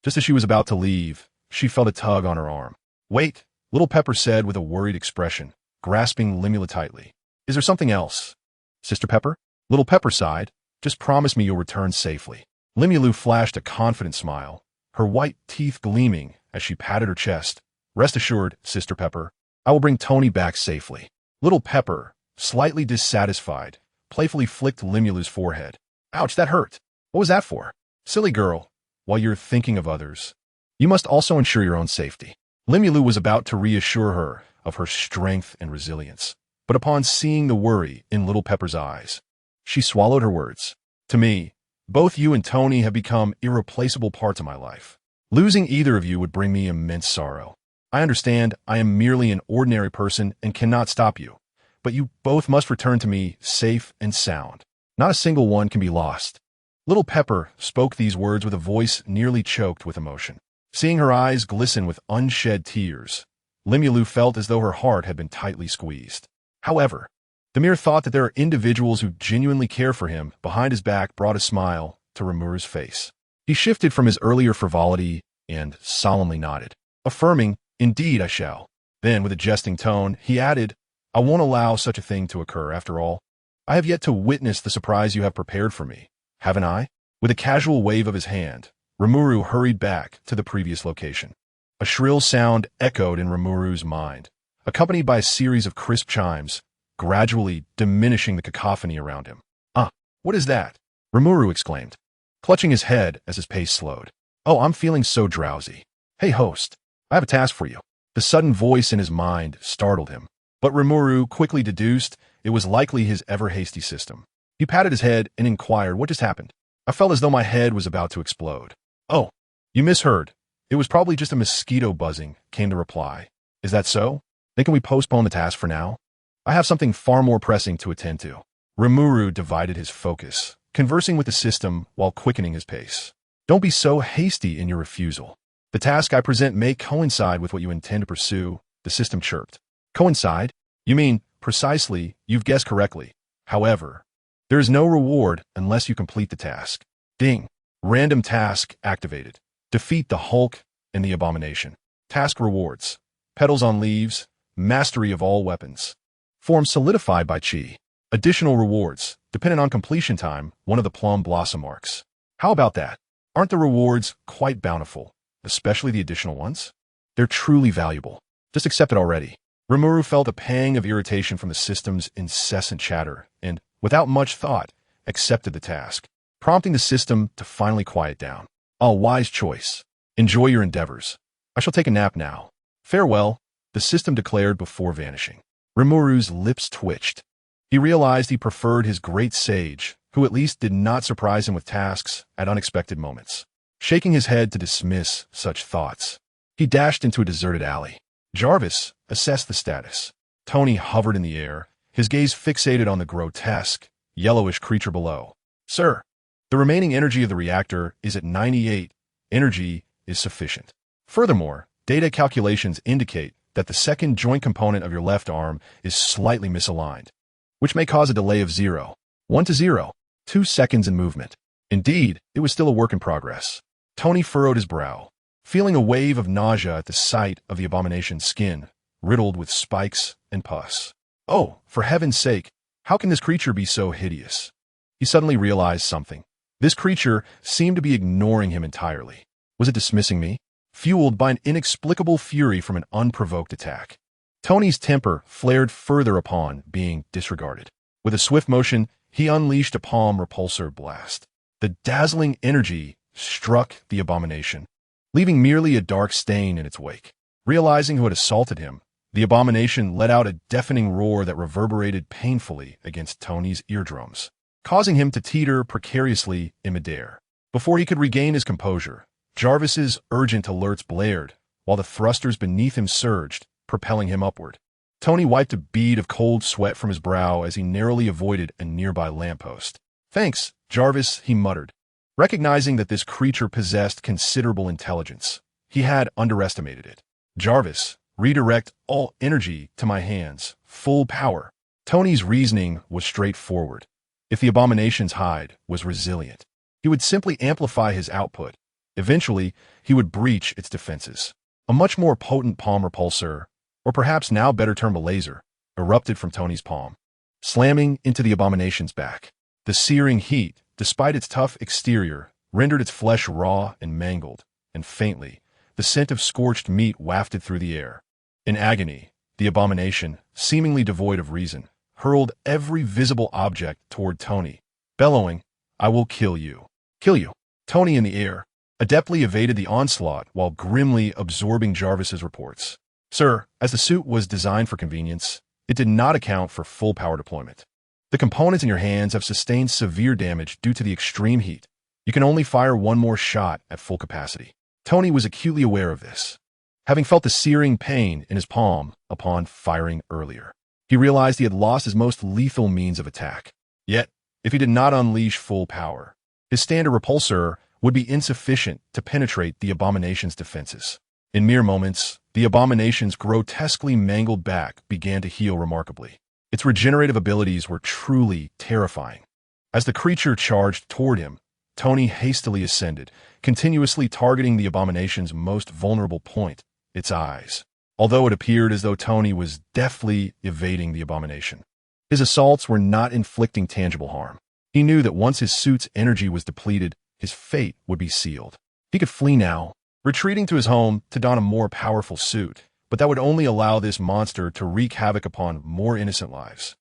Just as she was about to leave, she felt a tug on her arm. Wait, little Pepper said with a worried expression, grasping Limulu tightly. Is there something else? Sister Pepper? Little Pepper sighed. Just promise me you'll return safely. Limulu flashed a confident smile, her white teeth gleaming as she patted her chest. "Rest assured, Sister Pepper, I will bring Tony back safely." Little Pepper, slightly dissatisfied, playfully flicked Limulu's forehead. "Ouch, that hurt. What was that for?" "Silly girl, while you're thinking of others, you must also ensure your own safety." Limulu was about to reassure her of her strength and resilience, but upon seeing the worry in Little Pepper's eyes, she swallowed her words. "To me, both you and Tony have become irreplaceable parts of my life. Losing either of you would bring me immense sorrow. I understand I am merely an ordinary person and cannot stop you, but you both must return to me safe and sound. Not a single one can be lost." Little Pepper spoke these words with a voice nearly choked with emotion. Seeing her eyes glisten with unshed tears, Limulu felt as though her heart had been tightly squeezed. However, the mere thought that there are individuals who genuinely care for him behind his back brought a smile to Rimuru's face. He shifted from his earlier frivolity and solemnly nodded, affirming, "Indeed I shall." Then, with a jesting tone, he added, "I won't allow such a thing to occur, after all. I have yet to witness the surprise you have prepared for me, haven't I?" With a casual wave of his hand, Rimuru hurried back to the previous location. A shrill sound echoed in Rimuru's mind, accompanied by a series of crisp chimes, gradually diminishing the cacophony around him. "Ah, what is that?" Rimuru exclaimed, clutching his head as his pace slowed. "Oh, I'm feeling so drowsy. Hey, host, I have a task for you." The sudden voice in his mind startled him, but Rimuru quickly deduced it was likely his ever-hasty system. He patted his head and inquired what just happened. "I felt as though my head was about to explode." "Oh, you misheard. It was probably just a mosquito buzzing," came the reply. "Is that so? Then can we postpone the task for now? I have something far more pressing to attend to." Rimuru divided his focus, conversing with the system while quickening his pace. "Don't be so hasty in your refusal. The task I present may coincide with what you intend to pursue," the system chirped. "Coincide? You mean, precisely, you've guessed correctly. However, there is no reward unless you complete the task." Ding. Random task activated. Defeat the Hulk and the Abomination. Task rewards: petals on leaves, mastery of all weapons, form solidified by chi. Additional rewards, dependent on completion time, one of the plum blossom arcs. How about that? Aren't the rewards quite bountiful, especially the additional ones? They're truly valuable. Just accept it already. Rimuru felt a pang of irritation from the system's incessant chatter and, without much thought, accepted the task, prompting the system to finally quiet down. "A wise choice. Enjoy your endeavors. I shall take a nap now. Farewell," the system declared before vanishing. Rimuru's lips twitched. He realized he preferred his great sage, who at least did not surprise him with tasks at unexpected moments. Shaking his head to dismiss such thoughts, he dashed into a deserted alley. Jarvis assessed the status. Tony hovered in the air, his gaze fixated on the grotesque, yellowish creature below. "Sir, the remaining energy of the reactor is at 98. Energy is sufficient. Furthermore, data calculations indicate that the second joint component of your left arm is slightly misaligned, which may cause a delay of 0.1 to 0.2 seconds in movement." Indeed, it was still a work in progress. Tony furrowed his brow, feeling a wave of nausea at the sight of the abomination's skin, riddled with spikes and pus. "Oh, for heaven's sake, how can this creature be so hideous?" He suddenly realized something. This creature seemed to be ignoring him entirely. Was it dismissing me? Fueled by an inexplicable fury from an unprovoked attack. Tony's temper flared further upon being disregarded. With a swift motion, he unleashed a palm repulsor blast. The dazzling energy struck the abomination, leaving merely a dark stain in its wake. Realizing who had assaulted him, the abomination let out a deafening roar that reverberated painfully against Tony's eardrums, causing him to teeter precariously in midair. Before he could regain his composure, Jarvis's urgent alerts blared, while the thrusters beneath him surged, propelling him upward. Tony wiped a bead of cold sweat from his brow as he narrowly avoided a nearby lamppost. "Thanks, Jarvis," he muttered. Recognizing that this creature possessed considerable intelligence, he had underestimated it. "Jarvis, redirect all energy to my hands. Full power." Tony's reasoning was straightforward. If the abomination's hide was resilient, he would simply amplify his output. Eventually, he would breach its defenses. A much more potent palm repulsor, or perhaps now better termed a laser, erupted from Tony's palm, slamming into the abomination's back. The searing heat, despite its tough exterior, rendered its flesh raw and mangled, and faintly, the scent of scorched meat wafted through the air. In agony, the abomination, seemingly devoid of reason, hurled every visible object toward Tony, bellowing, "I will kill you. Kill you." Tony, in the air, adeptly evaded the onslaught while grimly absorbing Jarvis's reports. Sir, as the suit was designed for convenience, it did not account for full power deployment. The components in your hands have sustained severe damage due to the extreme heat. You can only fire one more shot at full capacity. Tony was acutely aware of this, having felt the searing pain in his palm upon firing earlier. He realized he had lost his most lethal means of attack. Yet, if he did not unleash full power, his standard repulsor would be insufficient to penetrate the abomination's defenses. In mere moments, the abomination's grotesquely mangled back began to heal remarkably. Its regenerative abilities were truly terrifying. As the creature charged toward him, Tony hastily ascended, continuously targeting the abomination's most vulnerable point, its eyes. Although it appeared as though Tony was deftly evading the abomination, his assaults were not inflicting tangible harm. He knew that once his suit's energy was depleted, his fate would be sealed. He could flee now, retreating to his home to don a more powerful suit, but that would only allow this monster to wreak havoc upon more innocent lives.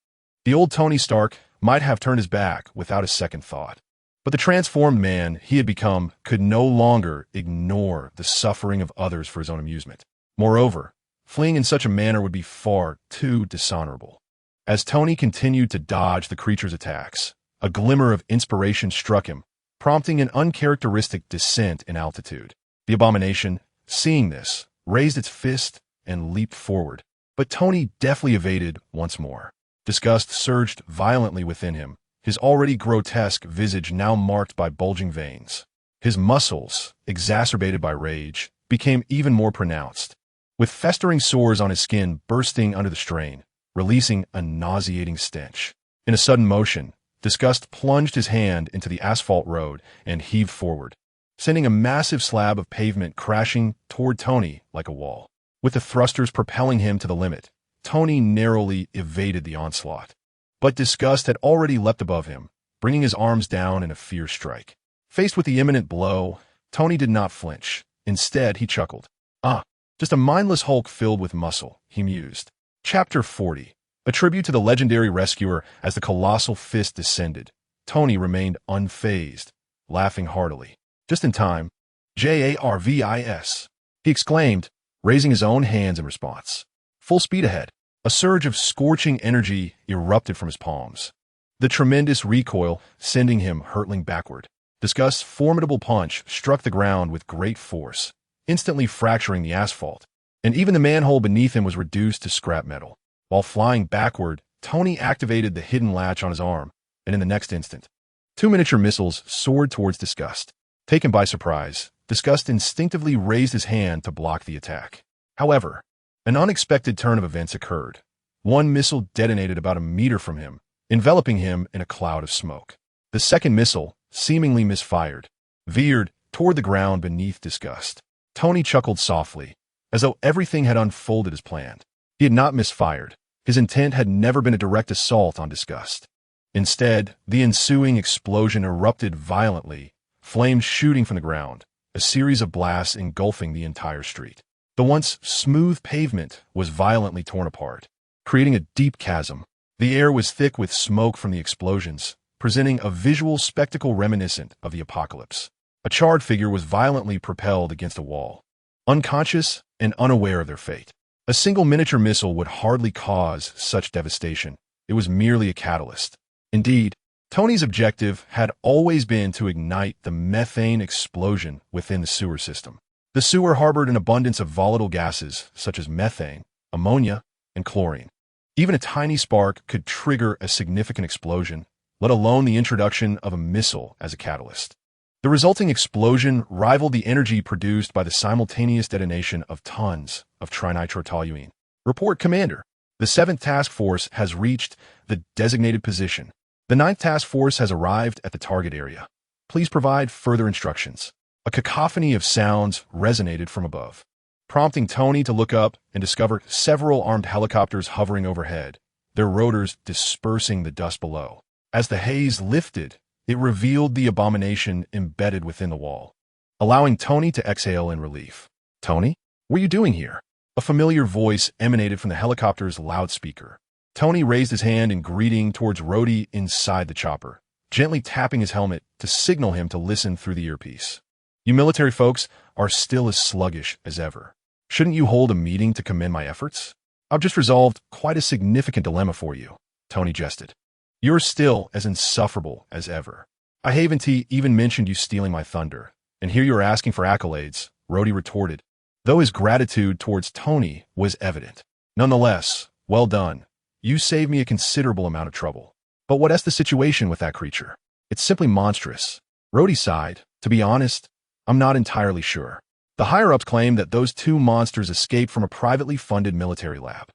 The old Tony Stark might have turned his back without a second thought, but the transformed man he had become could no longer ignore the suffering of others for his own amusement. Moreover, fleeing in such a manner would be far too dishonorable. As Tony continued to dodge the creature's attacks, a glimmer of inspiration struck him, prompting an uncharacteristic descent in altitude. The abomination, seeing this, raised its fist and leaped forward, but Tony deftly evaded once more. Disgust surged violently within him, his already grotesque visage now marked by bulging veins. His muscles, exacerbated by rage, became even more pronounced, with festering sores on his skin bursting under the strain, releasing a nauseating stench. In a sudden motion, Disgust plunged his hand into the asphalt road and heaved forward, sending a massive slab of pavement crashing toward Tony like a wall. With the thrusters propelling him to the limit, Tony narrowly evaded the onslaught. But Disgust had already leapt above him, bringing his arms down in a fierce strike. Faced with the imminent blow, Tony did not flinch. Instead, he chuckled. "Ah, just a mindless hulk filled with muscle," he mused. Chapter 40. A tribute to the legendary rescuer. As the colossal fist descended, Tony remained unfazed, laughing heartily. Just in time. "Jarvis," he exclaimed, raising his own hands in response. Full speed ahead. A surge of scorching energy erupted from his palms, the tremendous recoil sending him hurtling backward. Disgust's formidable punch struck the ground with great force, instantly fracturing the asphalt, and even the manhole beneath him was reduced to scrap metal. While flying backward, Tony activated the hidden latch on his arm, and in the next instant, 2 miniature missiles soared towards Disgust. Taken by surprise, Disgust instinctively raised his hand to block the attack. However, an unexpected turn of events occurred. One missile detonated about a meter from him, enveloping him in a cloud of smoke. The second missile, seemingly misfired, veered toward the ground beneath Disgust. Tony chuckled softly, as though everything had unfolded as planned. He had not misfired. His intent had never been a direct assault on Disgust. Instead, the ensuing explosion erupted violently, flames shooting from the ground, a series of blasts engulfing the entire street. The once smooth pavement was violently torn apart, creating a deep chasm. The air was thick with smoke from the explosions, presenting a visual spectacle reminiscent of the apocalypse. A charred figure was violently propelled against a wall, unconscious and unaware of their fate. A single miniature missile would hardly cause such devastation. It was merely a catalyst. Indeed, Tony's objective had always been to ignite the methane explosion within the sewer system. The sewer harbored an abundance of volatile gases such as methane, ammonia, and chlorine. Even a tiny spark could trigger a significant explosion, let alone the introduction of a missile as a catalyst. The resulting explosion rivaled the energy produced by the simultaneous detonation of tons of trinitrotoluene. Report, Commander. The 7th Task Force has reached the designated position. The 9th Task Force has arrived at the target area. Please provide further instructions. A cacophony of sounds resonated from above, prompting Tony to look up and discover several armed helicopters hovering overhead, their rotors dispersing the dust below. As the haze lifted, it revealed the abomination embedded within the wall. allowing Tony to exhale in relief. "Tony, what are you doing here?" A familiar voice emanated from the helicopter's loudspeaker. Tony raised his hand in greeting towards Rhodey inside the chopper, gently tapping his helmet to signal him to listen through the earpiece. "You military folks are still as sluggish as ever. Shouldn't you hold a meeting to commend my efforts? I've just resolved quite a significant dilemma for you," Tony jested. "You're still as insufferable as ever. I haven't even mentioned you stealing my thunder, and here you are asking for accolades," Rhodey retorted, though his gratitude towards Tony was evident. "Nonetheless, well done. You saved me a considerable amount of trouble. But what's the situation with that creature? It's simply monstrous." Rhodey sighed. "To be honest, I'm not entirely sure. The higher-ups claim that those two monsters escaped from a privately funded military lab.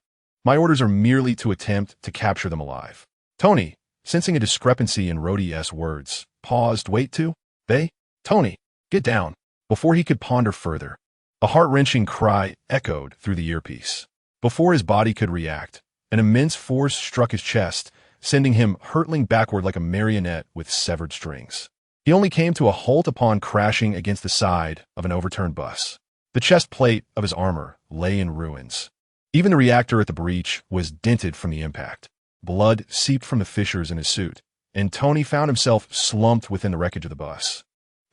My orders are merely to attempt to capture them alive." Tony, sensing a discrepancy in Rhodey's words, paused. "Wait to? They? Tony, get down." Before he could ponder further, a heart-wrenching cry echoed through the earpiece. Before his body could react, an immense force struck his chest, sending him hurtling backward like a marionette with severed strings. He only came to a halt upon crashing against the side of an overturned bus. The chest plate of his armor lay in ruins. Even the reactor at the breach was dented from the impact. Blood seeped from the fissures in his suit, and Tony found himself slumped within the wreckage of the bus.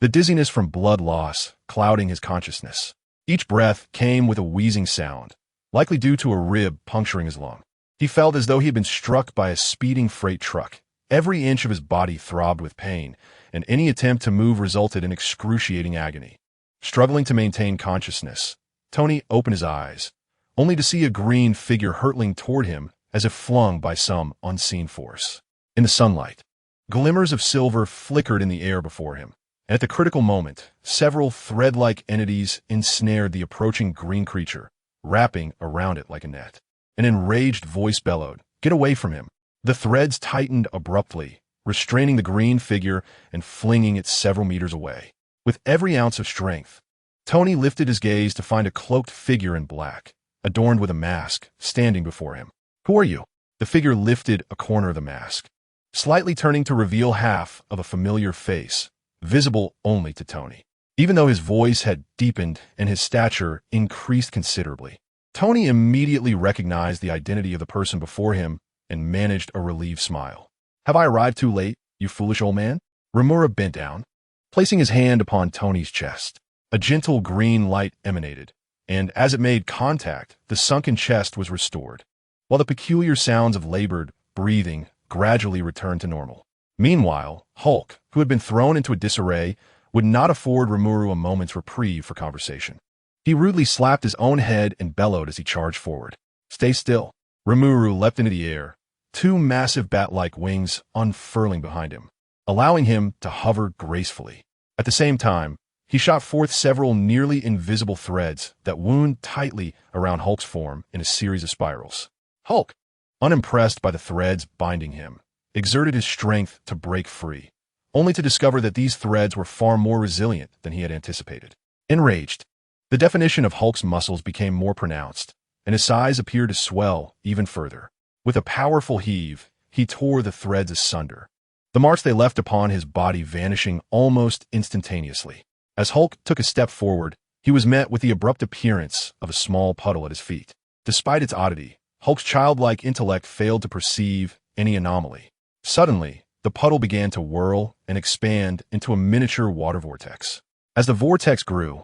The dizziness from blood loss clouding his consciousness. Each breath came with a wheezing sound, likely due to a rib puncturing his lung. He felt as though he had been struck by a speeding freight truck. Every inch of his body throbbed with pain, and any attempt to move resulted in excruciating agony. Struggling to maintain consciousness, Tony opened his eyes, only to see a green figure hurtling toward him as if flung by some unseen force. In the sunlight, glimmers of silver flickered in the air before him, and at the critical moment, several thread-like entities ensnared the approaching green creature, wrapping around it like a net. An enraged voice bellowed, "Get away from him!" The threads tightened abruptly, restraining the green figure and flinging it several meters away. With every ounce of strength, Tony lifted his gaze to find a cloaked figure in black, adorned with a mask, standing before him. "Who are you?" The figure lifted a corner of the mask, slightly turning to reveal half of a familiar face, visible only to Tony. Even though his voice had deepened and his stature increased considerably, Tony immediately recognized the identity of the person before him and managed a relieved smile. "Have I arrived too late, you foolish old man?" Rimura bent down, placing his hand upon Tony's chest. A gentle green light emanated, and as it made contact, the sunken chest was restored, while the peculiar sounds of labored breathing gradually returned to normal. Meanwhile, Hulk, who had been thrown into a disarray, would not afford Rimuru a moment's reprieve for conversation. He rudely slapped his own head and bellowed as he charged forward. "Stay still." Rimuru leapt into the air, two massive bat-like wings unfurling behind him, allowing him to hover gracefully. At the same time, he shot forth several nearly invisible threads that wound tightly around Hulk's form in a series of spirals. Hulk, unimpressed by the threads binding him, exerted his strength to break free, only to discover that these threads were far more resilient than he had anticipated. Enraged, the definition of Hulk's muscles became more pronounced, and his size appeared to swell even further. With a powerful heave, he tore the threads asunder, the marks they left upon his body vanishing almost instantaneously. As Hulk took a step forward, he was met with the abrupt appearance of a small puddle at his feet. Despite its oddity, Hulk's childlike intellect failed to perceive any anomaly. Suddenly, the puddle began to whirl and expand into a miniature water vortex. As the vortex grew,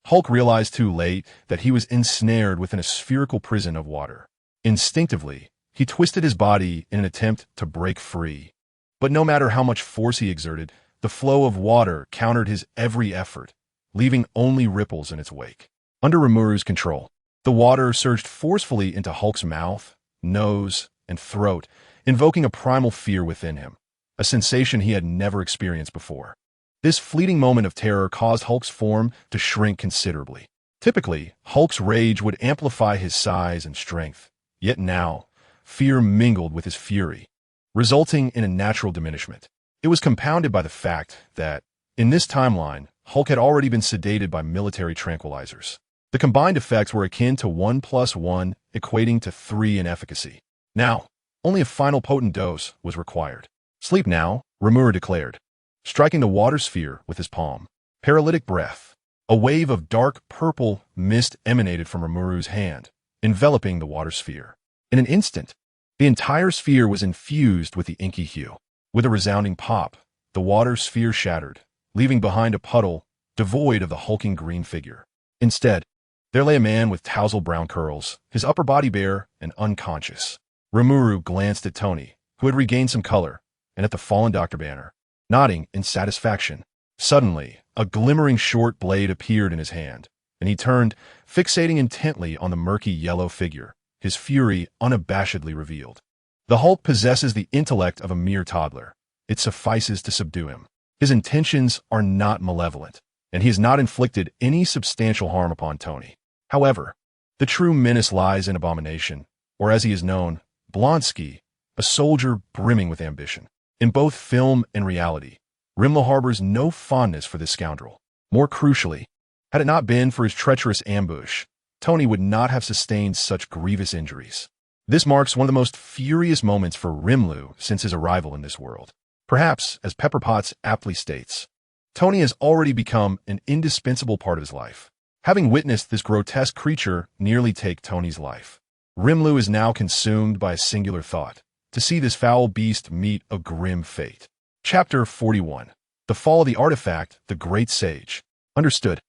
Hulk realized too late that he was ensnared within a spherical prison of water. Instinctively, he twisted his body in an attempt to break free. But no matter how much force he exerted, the flow of water countered his every effort, leaving only ripples in its wake. Under Rimuru's control, the water surged forcefully into Hulk's mouth, nose, and throat, invoking a primal fear within him, a sensation he had never experienced before. This fleeting moment of terror caused Hulk's form to shrink considerably. Typically, Hulk's rage would amplify his size and strength, yet now, fear mingled with his fury, resulting in a natural diminishment. It was compounded by the fact that, in this timeline, Hulk had already been sedated by military tranquilizers. The combined effects were akin to 1 + 1 equating to 3 in efficacy. Now, only a final potent dose was required. "Sleep now," Rimuru declared, striking the water sphere with his palm. Paralytic breath. A wave of dark purple mist emanated from Rimuru's hand, enveloping the water sphere. In an instant, the entire sphere was infused with the inky hue. With a resounding pop, the water sphere shattered, leaving behind a puddle devoid of the hulking green figure. Instead, there lay a man with tousled brown curls, his upper body bare and unconscious. Rimuru glanced at Tony, who had regained some color, and at the fallen Dr. Banner, nodding in satisfaction. Suddenly, a glimmering short blade appeared in his hand, and he turned, fixating intently on the murky yellow figure, his fury unabashedly revealed. The Hulk possesses the intellect of a mere toddler. It suffices to subdue him. His intentions are not malevolent, and he has not inflicted any substantial harm upon Tony. However, the true menace lies in Abomination, or as he is known, Blonsky, a soldier brimming with ambition. In both film and reality, Rimlo harbors no fondness for this scoundrel. More crucially, had it not been for his treacherous ambush, Tony would not have sustained such grievous injuries. This marks one of the most furious moments for Rimlu since his arrival in this world. Perhaps, as Pepper Potts aptly states, Tony has already become an indispensable part of his life. Having witnessed this grotesque creature nearly take Tony's life, Rimlu is now consumed by a singular thought: to see this foul beast meet a grim fate. Chapter 41. The Fall of the Artifact, the Great Sage. Understood.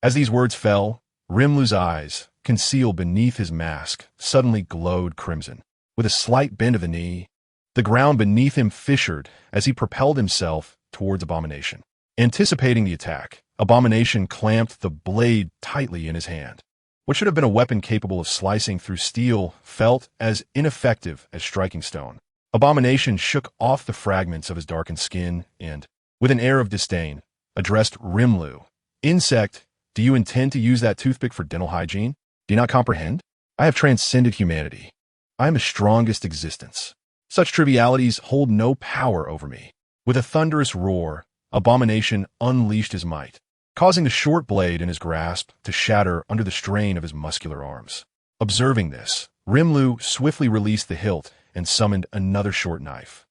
As these words fell, Rimlu's eyes, concealed beneath his mask, suddenly glowed crimson. With a slight bend of the knee, the ground beneath him fissured as he propelled himself towards Abomination. Anticipating the attack, Abomination clamped the blade tightly in his hand. What should have been a weapon capable of slicing through steel felt as ineffective as striking stone. Abomination shook off the fragments of his darkened skin and, with an air of disdain, addressed Rimlu. "Insect, do you intend to use that toothpick for dental hygiene? Do you not comprehend? I have transcended humanity. I am the strongest existence. Such trivialities hold no power over me." With a thunderous roar, Abomination unleashed his might, causing the short blade in his grasp to shatter under the strain of his muscular arms. Observing this, Rimlu swiftly released the hilt and summoned another short knife.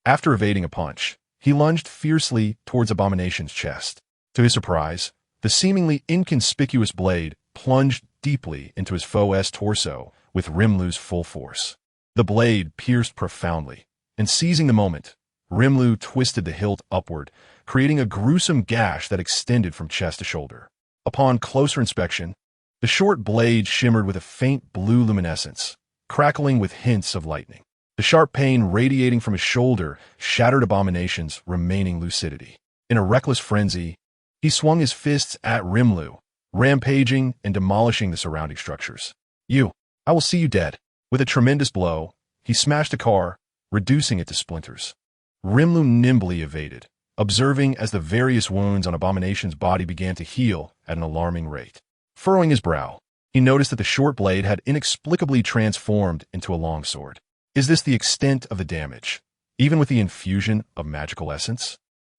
After evading a punch, he lunged fiercely towards Abomination's chest. To his surprise, the seemingly inconspicuous blade plunged deeply into his foe's torso with Rimlu's full force. The blade pierced profoundly, and seizing the moment, Rimlu twisted the hilt upward, creating a gruesome gash that extended from chest to shoulder. Upon closer inspection, the short blade shimmered with a faint blue luminescence, crackling with hints of lightning. The sharp pain radiating from his shoulder shattered Abomination's remaining lucidity. In a reckless frenzy, he swung his fists at Rimlu, rampaging and demolishing the surrounding structures. I will see you dead." With a tremendous blow, he smashed a car, reducing it to splinters. Rimlu nimbly evaded, observing as the various wounds on Abomination's body began to heal at an alarming rate. Furrowing his brow, he noticed that the short blade had inexplicably transformed into a longsword. Is this the extent of the damage, even with the infusion of magical essence?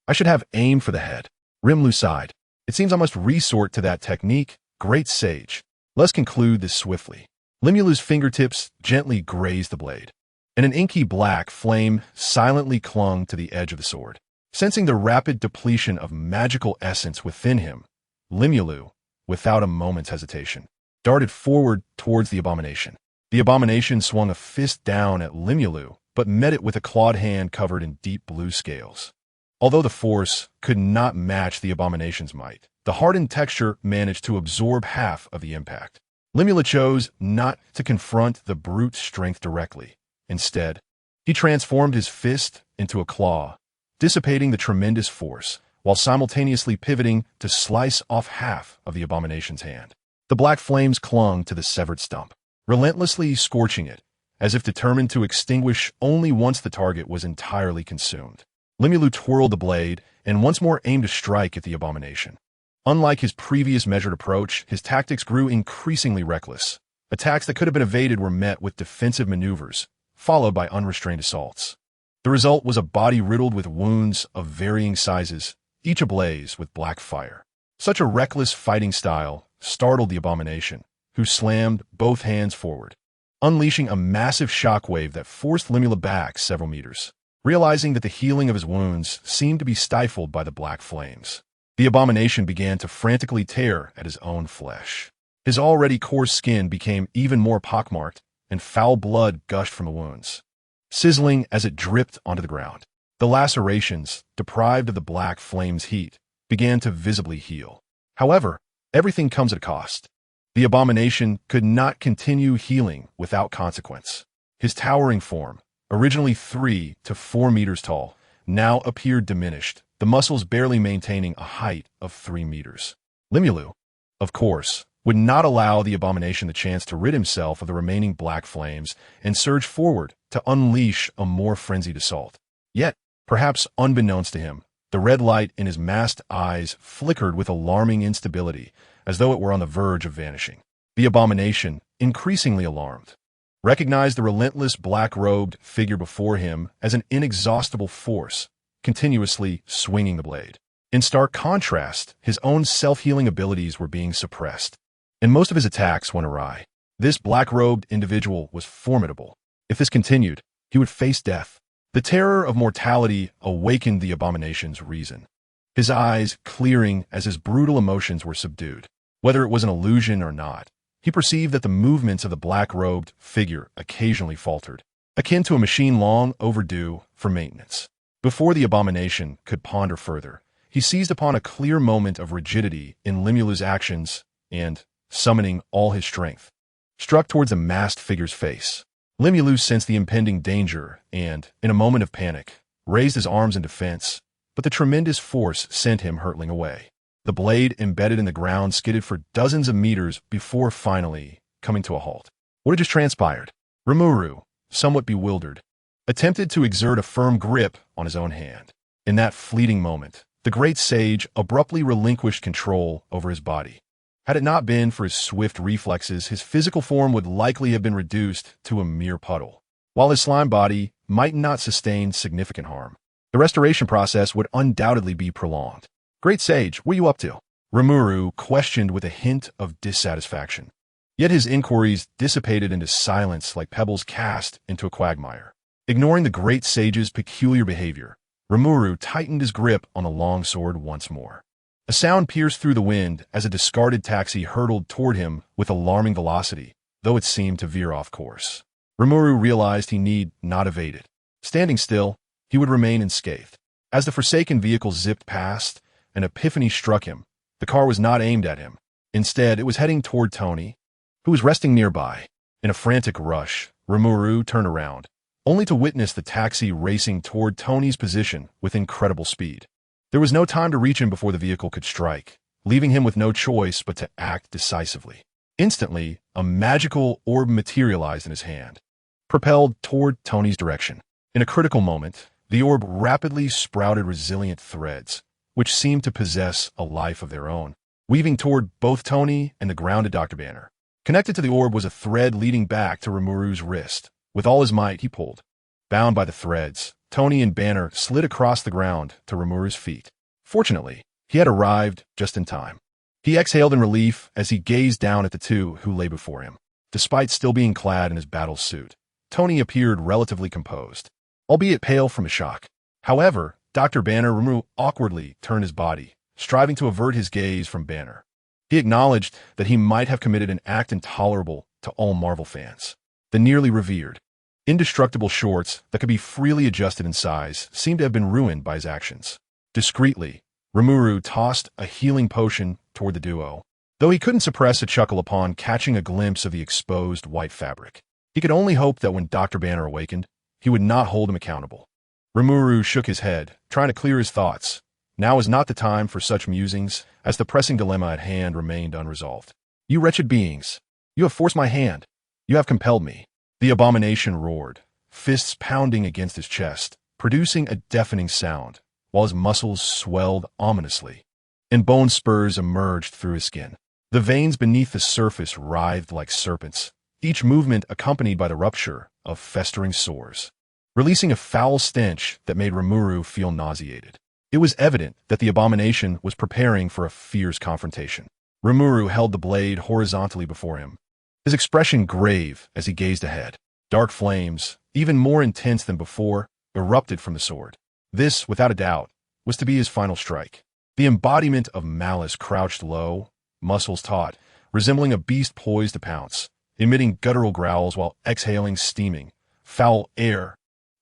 I should have aimed for the head. Rimlu sighed. It seems I must resort to that technique, great sage. Let's conclude this swiftly. Limulu's fingertips gently grazed the blade, and an inky black flame silently clung to the edge of the sword. Sensing the rapid depletion of magical essence within him, Limulu, without a moment's hesitation, darted forward towards the Abomination. The Abomination swung a fist down at Limulu, but met it with a clawed hand covered in deep blue scales. Although the force could not match the Abomination's might, the hardened texture managed to absorb half of the impact. Limula chose not to confront the brute strength directly. Instead, he transformed his fist into a claw, dissipating the tremendous force, while simultaneously pivoting to slice off half of the Abomination's hand. The black flames clung to the severed stump, relentlessly scorching it, as if determined to extinguish only once the target was entirely consumed. Limulu twirled the blade and once more aimed to strike at the Abomination. Unlike his previous measured approach, his tactics grew increasingly reckless. Attacks that could have been evaded were met with defensive maneuvers, followed by unrestrained assaults. The result was a body riddled with wounds of varying sizes, each ablaze with black fire. Such a reckless fighting style startled the Abomination, who slammed both hands forward, unleashing a massive shockwave that forced Limula back several meters. Realizing that the healing of his wounds seemed to be stifled by the black flames, The abomination began to frantically tear at his own flesh. His already coarse skin became even more pockmarked, and foul blood gushed from the wounds, sizzling as it dripped onto the ground. The lacerations, deprived of the black flame's heat, began to visibly heal. However, everything comes at a cost. The abomination could not continue healing without consequence. His towering form, originally 3 to 4 meters tall, now appeared diminished, the muscles barely maintaining a height of 3 meters. Limulu, of course, would not allow the abomination the chance to rid himself of the remaining black flames and surge forward to unleash a more frenzied assault. Yet, perhaps unbeknownst to him, the red light in his masked eyes flickered with alarming instability, as though it were on the verge of vanishing. The abomination, increasingly alarmed, recognized the relentless black-robed figure before him as an inexhaustible force, continuously swinging the blade. In stark contrast, his own self-healing abilities were being suppressed, and most of his attacks went awry. This black-robed individual was formidable. If this continued, he would face death. The terror of mortality awakened the abomination's reason, his eyes clearing as his brutal emotions were subdued. Whether it was an illusion or not, he perceived that the movements of the black-robed figure occasionally faltered, akin to a machine long overdue for maintenance. Before the abomination could ponder further, he seized upon a clear moment of rigidity in Limulu's actions and, summoning all his strength, struck towards the masked figure's face. Limulu sensed the impending danger and, in a moment of panic, raised his arms in defense, but the tremendous force sent him hurtling away. The blade embedded in the ground skidded for dozens of meters before finally coming to a halt. What had just transpired? Rimuru, somewhat bewildered, attempted to exert a firm grip on his own hand. In that fleeting moment, the great sage abruptly relinquished control over his body. Had it not been for his swift reflexes, his physical form would likely have been reduced to a mere puddle. While his slime body might not sustain significant harm, the restoration process would undoubtedly be prolonged. Great sage, what are you up to? Rimuru questioned with a hint of dissatisfaction. Yet his inquiries dissipated into silence like pebbles cast into a quagmire. Ignoring the great sage's peculiar behavior, Rimuru tightened his grip on the long sword once more. A sound pierced through the wind as a discarded taxi hurtled toward him with alarming velocity, though it seemed to veer off course. Rimuru realized he need not evade it. Standing still, he would remain unscathed. As the forsaken vehicle zipped past, an epiphany struck him. The car was not aimed at him. Instead, it was heading toward Tony, who was resting nearby. In a frantic rush, Rimuru turned around, only to witness the taxi racing toward Tony's position with incredible speed. There was no time to reach him before the vehicle could strike, leaving him with no choice but to act decisively. Instantly, a magical orb materialized in his hand, propelled toward Tony's direction. In a critical moment, the orb rapidly sprouted resilient threads, which seemed to possess a life of their own, weaving toward both Tony and the grounded Dr. Banner. Connected to the orb was a thread leading back to Rimuru's wrist. With all his might, he pulled. Bound by the threads, Tony and Banner slid across the ground to Rimuru's feet. Fortunately, he had arrived just in time. He exhaled in relief as he gazed down at the two who lay before him. Despite still being clad in his battle suit, Tony appeared relatively composed, albeit pale from his shock. However, Dr. Banner awkwardly turned his body, striving to avert his gaze from Banner. He acknowledged that he might have committed an act intolerable to all Marvel fans. The nearly revered, indestructible shorts that could be freely adjusted in size seemed to have been ruined by his actions. Discreetly, Rimuru tossed a healing potion toward the duo, though he couldn't suppress a chuckle upon catching a glimpse of the exposed white fabric. He could only hope that when Dr. Banner awakened, he would not hold him accountable. Rimuru shook his head, trying to clear his thoughts. Now was not the time for such musings, as the pressing dilemma at hand remained unresolved. You wretched beings! You have forced my hand. You have compelled me. The abomination roared, fists pounding against his chest, producing a deafening sound, while his muscles swelled ominously, and bone spurs emerged through his skin. The veins beneath the surface writhed like serpents, each movement accompanied by the rupture of festering sores, releasing a foul stench that made Rimuru feel nauseated. It was evident that the abomination was preparing for a fierce confrontation. Rimuru held the blade horizontally before him, his expression grave as he gazed ahead. Dark flames, even more intense than before, erupted from the sword. This, without a doubt, was to be his final strike. The embodiment of malice crouched low, muscles taut, resembling a beast poised to pounce, emitting guttural growls while exhaling steaming, foul air,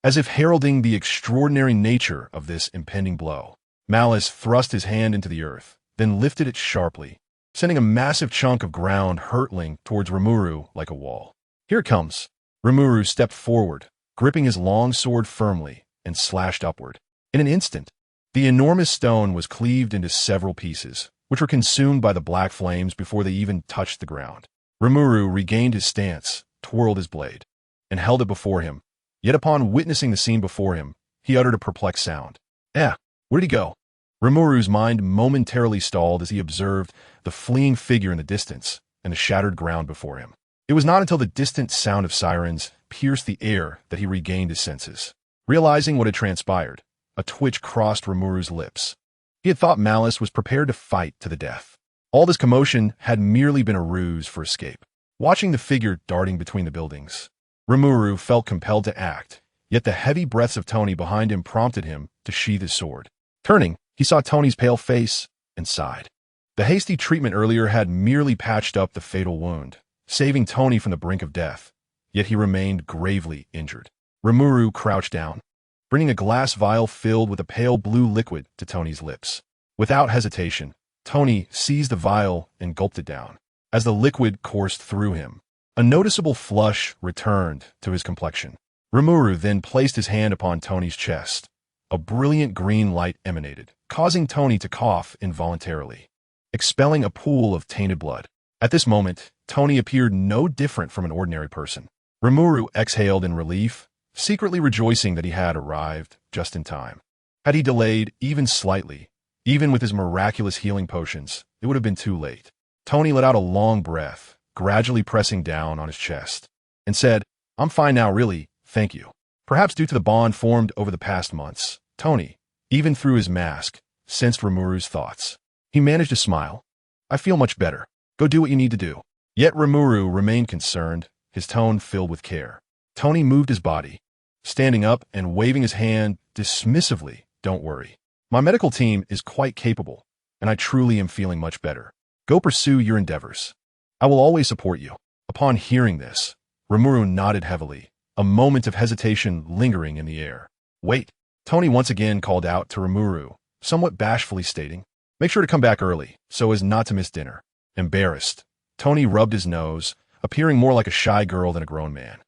as if heralding the extraordinary nature of this impending blow. Malice thrust his hand into the earth, then lifted it sharply, sending a massive chunk of ground hurtling towards Rimuru like a wall. Here it comes. Rimuru stepped forward, gripping his long sword firmly, and slashed upward. In an instant, the enormous stone was cleaved into several pieces, which were consumed by the black flames before they even touched the ground. Rimuru regained his stance, twirled his blade, and held it before him. Yet upon witnessing the scene before him, he uttered a perplexed sound. Where'd he go? Rimuru's mind momentarily stalled as he observed the fleeing figure in the distance and the shattered ground before him. It was not until the distant sound of sirens pierced the air that he regained his senses. Realizing what had transpired, a twitch crossed Rimuru's lips. He had thought Malice was prepared to fight to the death. All this commotion had merely been a ruse for escape. Watching the figure darting between the buildings, Rimuru felt compelled to act, yet the heavy breaths of Tony behind him prompted him to sheath his sword. Turning, he saw Tony's pale face and sighed. The hasty treatment earlier had merely patched up the fatal wound, saving Tony from the brink of death, yet he remained gravely injured. Rimuru crouched down, bringing a glass vial filled with a pale blue liquid to Tony's lips. Without hesitation, Tony seized the vial and gulped it down. As the liquid coursed through him, a noticeable flush returned to his complexion. Rimuru then placed his hand upon Tony's chest. A brilliant green light emanated, causing Tony to cough involuntarily, expelling a pool of tainted blood. At this moment, Tony appeared no different from an ordinary person. Rimuru exhaled in relief, secretly rejoicing that he had arrived just in time. Had he delayed even slightly, even with his miraculous healing potions, it would have been too late. Tony let out a long breath, gradually pressing down on his chest, and said, "I'm fine now, really, thank you." Perhaps due to the bond formed over the past months, Tony, even through his mask, sensed Rimuru's thoughts. He managed to smile. "I feel much better. Go do what you need to do." Yet Rimuru remained concerned, his tone filled with care. Tony moved his body, standing up and waving his hand dismissively. "Don't worry. My medical team is quite capable, and I truly am feeling much better. Go pursue your endeavors. I will always support you." Upon hearing this, Rimuru nodded heavily, a moment of hesitation lingering in the air. "Wait," Tony once again called out to Rimuru, somewhat bashfully stating, "Make sure to come back early, so as not to miss dinner." Embarrassed, Tony rubbed his nose, appearing more like a shy girl than a grown man.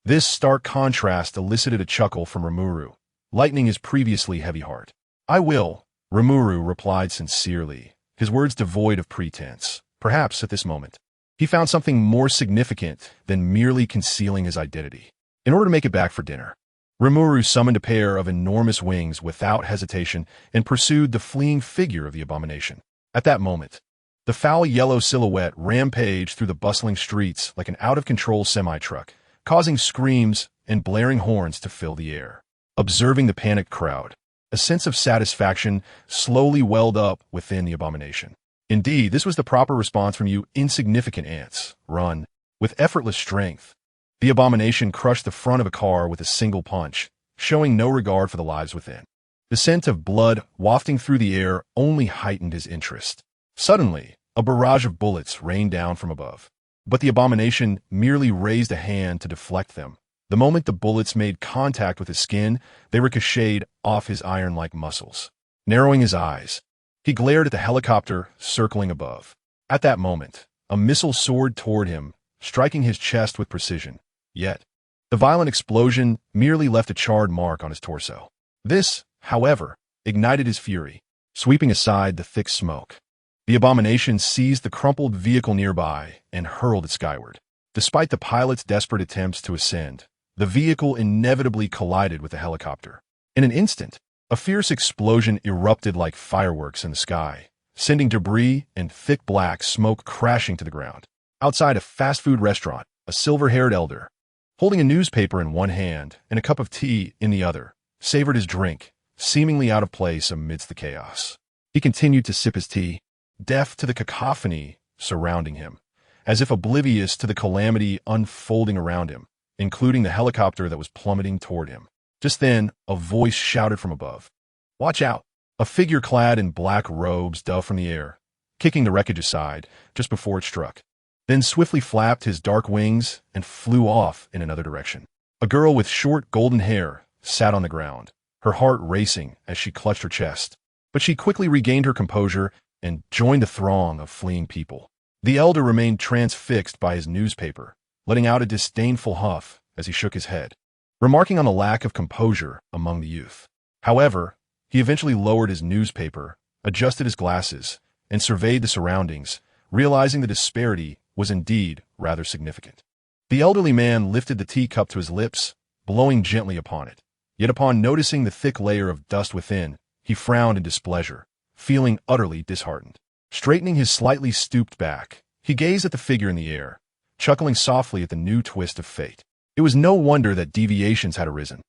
This stark contrast elicited a chuckle from Rimuru, lightening his previously heavy heart. "I will," Rimuru replied sincerely, his words devoid of pretense. Perhaps at this moment, he found something more significant than merely concealing his identity. In order to make it back for dinner, Rimuru summoned a pair of enormous wings without hesitation and pursued the fleeing figure of the abomination. At that moment, the foul yellow silhouette rampaged through the bustling streets like an out-of-control semi-truck, causing screams and blaring horns to fill the air. Observing the panicked crowd, a sense of satisfaction slowly welled up within the abomination. Indeed, this was the proper response from you insignificant ants. Run. With effortless strength, the abomination crushed the front of a car with a single punch, showing no regard for the lives within. The scent of blood wafting through the air only heightened his interest. Suddenly, a barrage of bullets rained down from above, but the abomination merely raised a hand to deflect them. The moment the bullets made contact with his skin, they ricocheted off his iron-like muscles. Narrowing his eyes, he glared at the helicopter circling above. At that moment, a missile soared toward him, striking his chest with precision. Yet, the violent explosion merely left a charred mark on his torso. This, however, ignited his fury, sweeping aside the thick smoke. The abomination seized the crumpled vehicle nearby and hurled it skyward. Despite the pilot's desperate attempts to ascend, the vehicle inevitably collided with the helicopter. In an instant, a fierce explosion erupted like fireworks in the sky, sending debris and thick black smoke crashing to the ground. Outside a fast food restaurant, a silver-haired elder, holding a newspaper in one hand and a cup of tea in the other, savored his drink, seemingly out of place amidst the chaos. He continued to sip his tea, deaf to the cacophony surrounding him, as if oblivious to the calamity unfolding around him, including the helicopter that was plummeting toward him. Just then, a voice shouted from above, "Watch out! A figure clad in black robes dove from the air, kicking the wreckage aside just before it struck, then swiftly flapped his dark wings and flew off in another direction. A girl with short golden hair sat on the ground, her heart racing as she clutched her chest. But she quickly regained her composure and joined the throng of fleeing people. The elder remained transfixed by his newspaper, letting out a disdainful huff as he shook his head, remarking on the lack of composure among the youth. However, he eventually lowered his newspaper, adjusted his glasses, and surveyed the surroundings, realizing the disparity was indeed rather significant. The elderly man lifted the teacup to his lips, blowing gently upon it. Yet upon noticing the thick layer of dust within, he frowned in displeasure, feeling utterly disheartened. Straightening his slightly stooped back, he gazed at the figure in the air, chuckling softly at the new twist of fate. It was no wonder that deviations had arisen.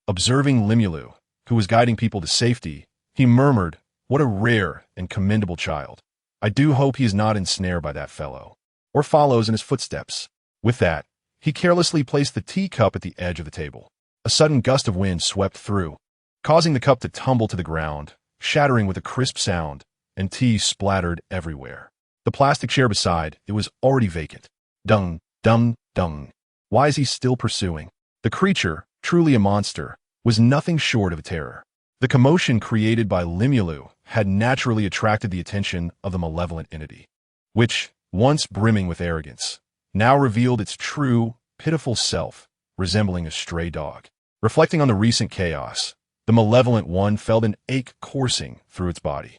Observing Limulu, who was guiding people to safety, he murmured, "What a rare and commendable child. I do hope he is not ensnared by that fellow, or follows in his footsteps." With that, he carelessly placed the teacup at the edge of the table. A sudden gust of wind swept through, causing the cup to tumble to the ground, shattering with a crisp sound, and tea splattered everywhere. The plastic chair beside it was already vacant. Dung, dung, dung. Why is he still pursuing? The creature, truly a monster, was nothing short of a terror. The commotion created by Limulu had naturally attracted the attention of the malevolent entity, which, once brimming with arrogance, now revealed its true, pitiful self, resembling a stray dog. Reflecting on the recent chaos, the malevolent one felt an ache coursing through its body.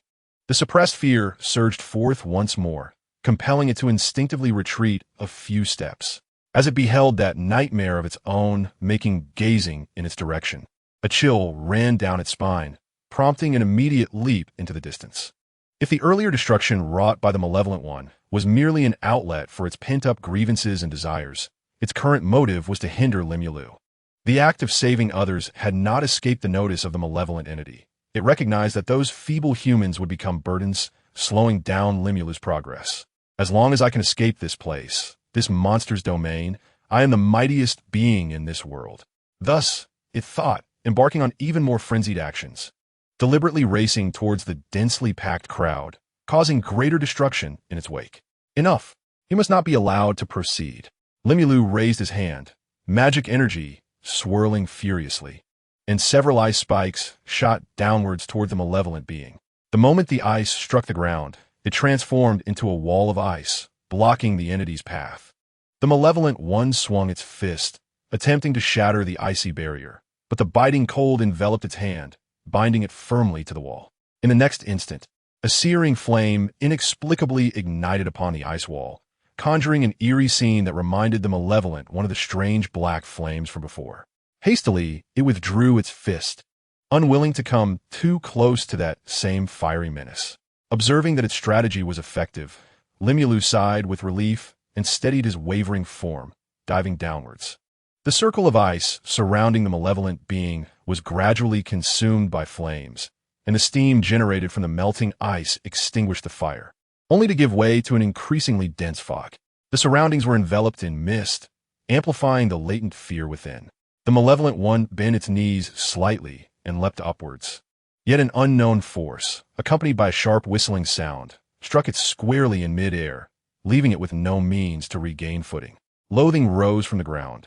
The suppressed fear surged forth once more, compelling it to instinctively retreat a few steps, as it beheld that nightmare of its own making gazing in its direction. A chill ran down its spine, prompting an immediate leap into the distance. If the earlier destruction wrought by the malevolent one was merely an outlet for its pent-up grievances and desires, its current motive was to hinder Limulu. The act of saving others had not escaped the notice of the malevolent entity. It recognized that those feeble humans would become burdens, slowing down Limulu's progress. As long as I can escape this place, this monster's domain, I am the mightiest being in this world. Thus, it thought, embarking on even more frenzied actions, deliberately racing towards the densely packed crowd, causing greater destruction in its wake. Enough. He must not be allowed to proceed. Limulu raised his hand, magic energy swirling furiously, and several ice spikes shot downwards toward the malevolent being. The moment the ice struck the ground, it transformed into a wall of ice, blocking the entity's path. The malevolent one swung its fist, attempting to shatter the icy barrier, but the biting cold enveloped its hand, binding it firmly to the wall. In the next instant, a searing flame inexplicably ignited upon the ice wall, conjuring an eerie scene that reminded the malevolent one of the strange black flames from before. Hastily, it withdrew its fist, unwilling to come too close to that same fiery menace. Observing that its strategy was effective, Limulu sighed with relief and steadied his wavering form, diving downwards. The circle of ice surrounding the malevolent being was gradually consumed by flames, and the steam generated from the melting ice extinguished the fire, only to give way to an increasingly dense fog. The surroundings were enveloped in mist, amplifying the latent fear within. The malevolent one bent its knees slightly and leapt upwards. Yet an unknown force, accompanied by a sharp whistling sound, struck it squarely in mid-air, leaving it with no means to regain footing. Loathing rose from the ground,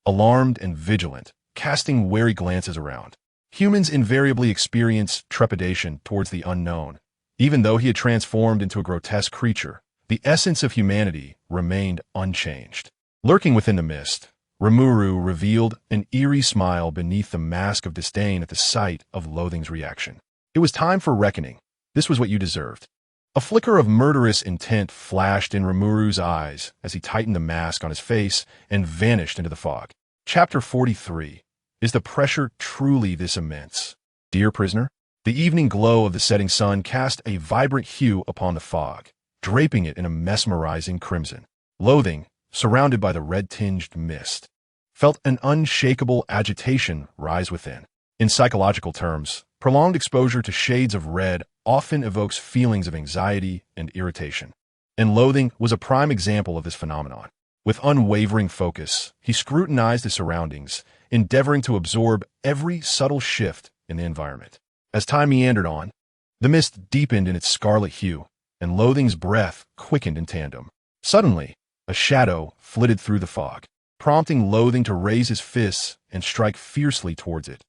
alarmed and vigilant, casting wary glances around. Humans invariably experience trepidation towards the unknown. Even though he had transformed into a grotesque creature, the essence of humanity remained unchanged. Lurking within the mist, Rimuru revealed an eerie smile beneath the mask of disdain at the sight of Loathing's reaction. It was time for reckoning. This was what you deserved. A flicker of murderous intent flashed in Rimuru's eyes as he tightened the mask on his face and vanished into the fog. Chapter 43. Is the pressure truly this immense? Dear prisoner, the evening glow of the setting sun cast a vibrant hue upon the fog, draping it in a mesmerizing crimson. Loathing, surrounded by the red-tinged mist, felt an unshakable agitation rise within. In psychological terms, prolonged exposure to shades of red often evokes feelings of anxiety and irritation, and Loathing was a prime example of this phenomenon. With unwavering focus, he scrutinized his surroundings, endeavoring to absorb every subtle shift in the environment. As time meandered on, The mist deepened in its scarlet hue, and Loathing's breath quickened in tandem. Suddenly, a shadow flitted through the fog, prompting Loathing to raise his fists and strike fiercely towards it.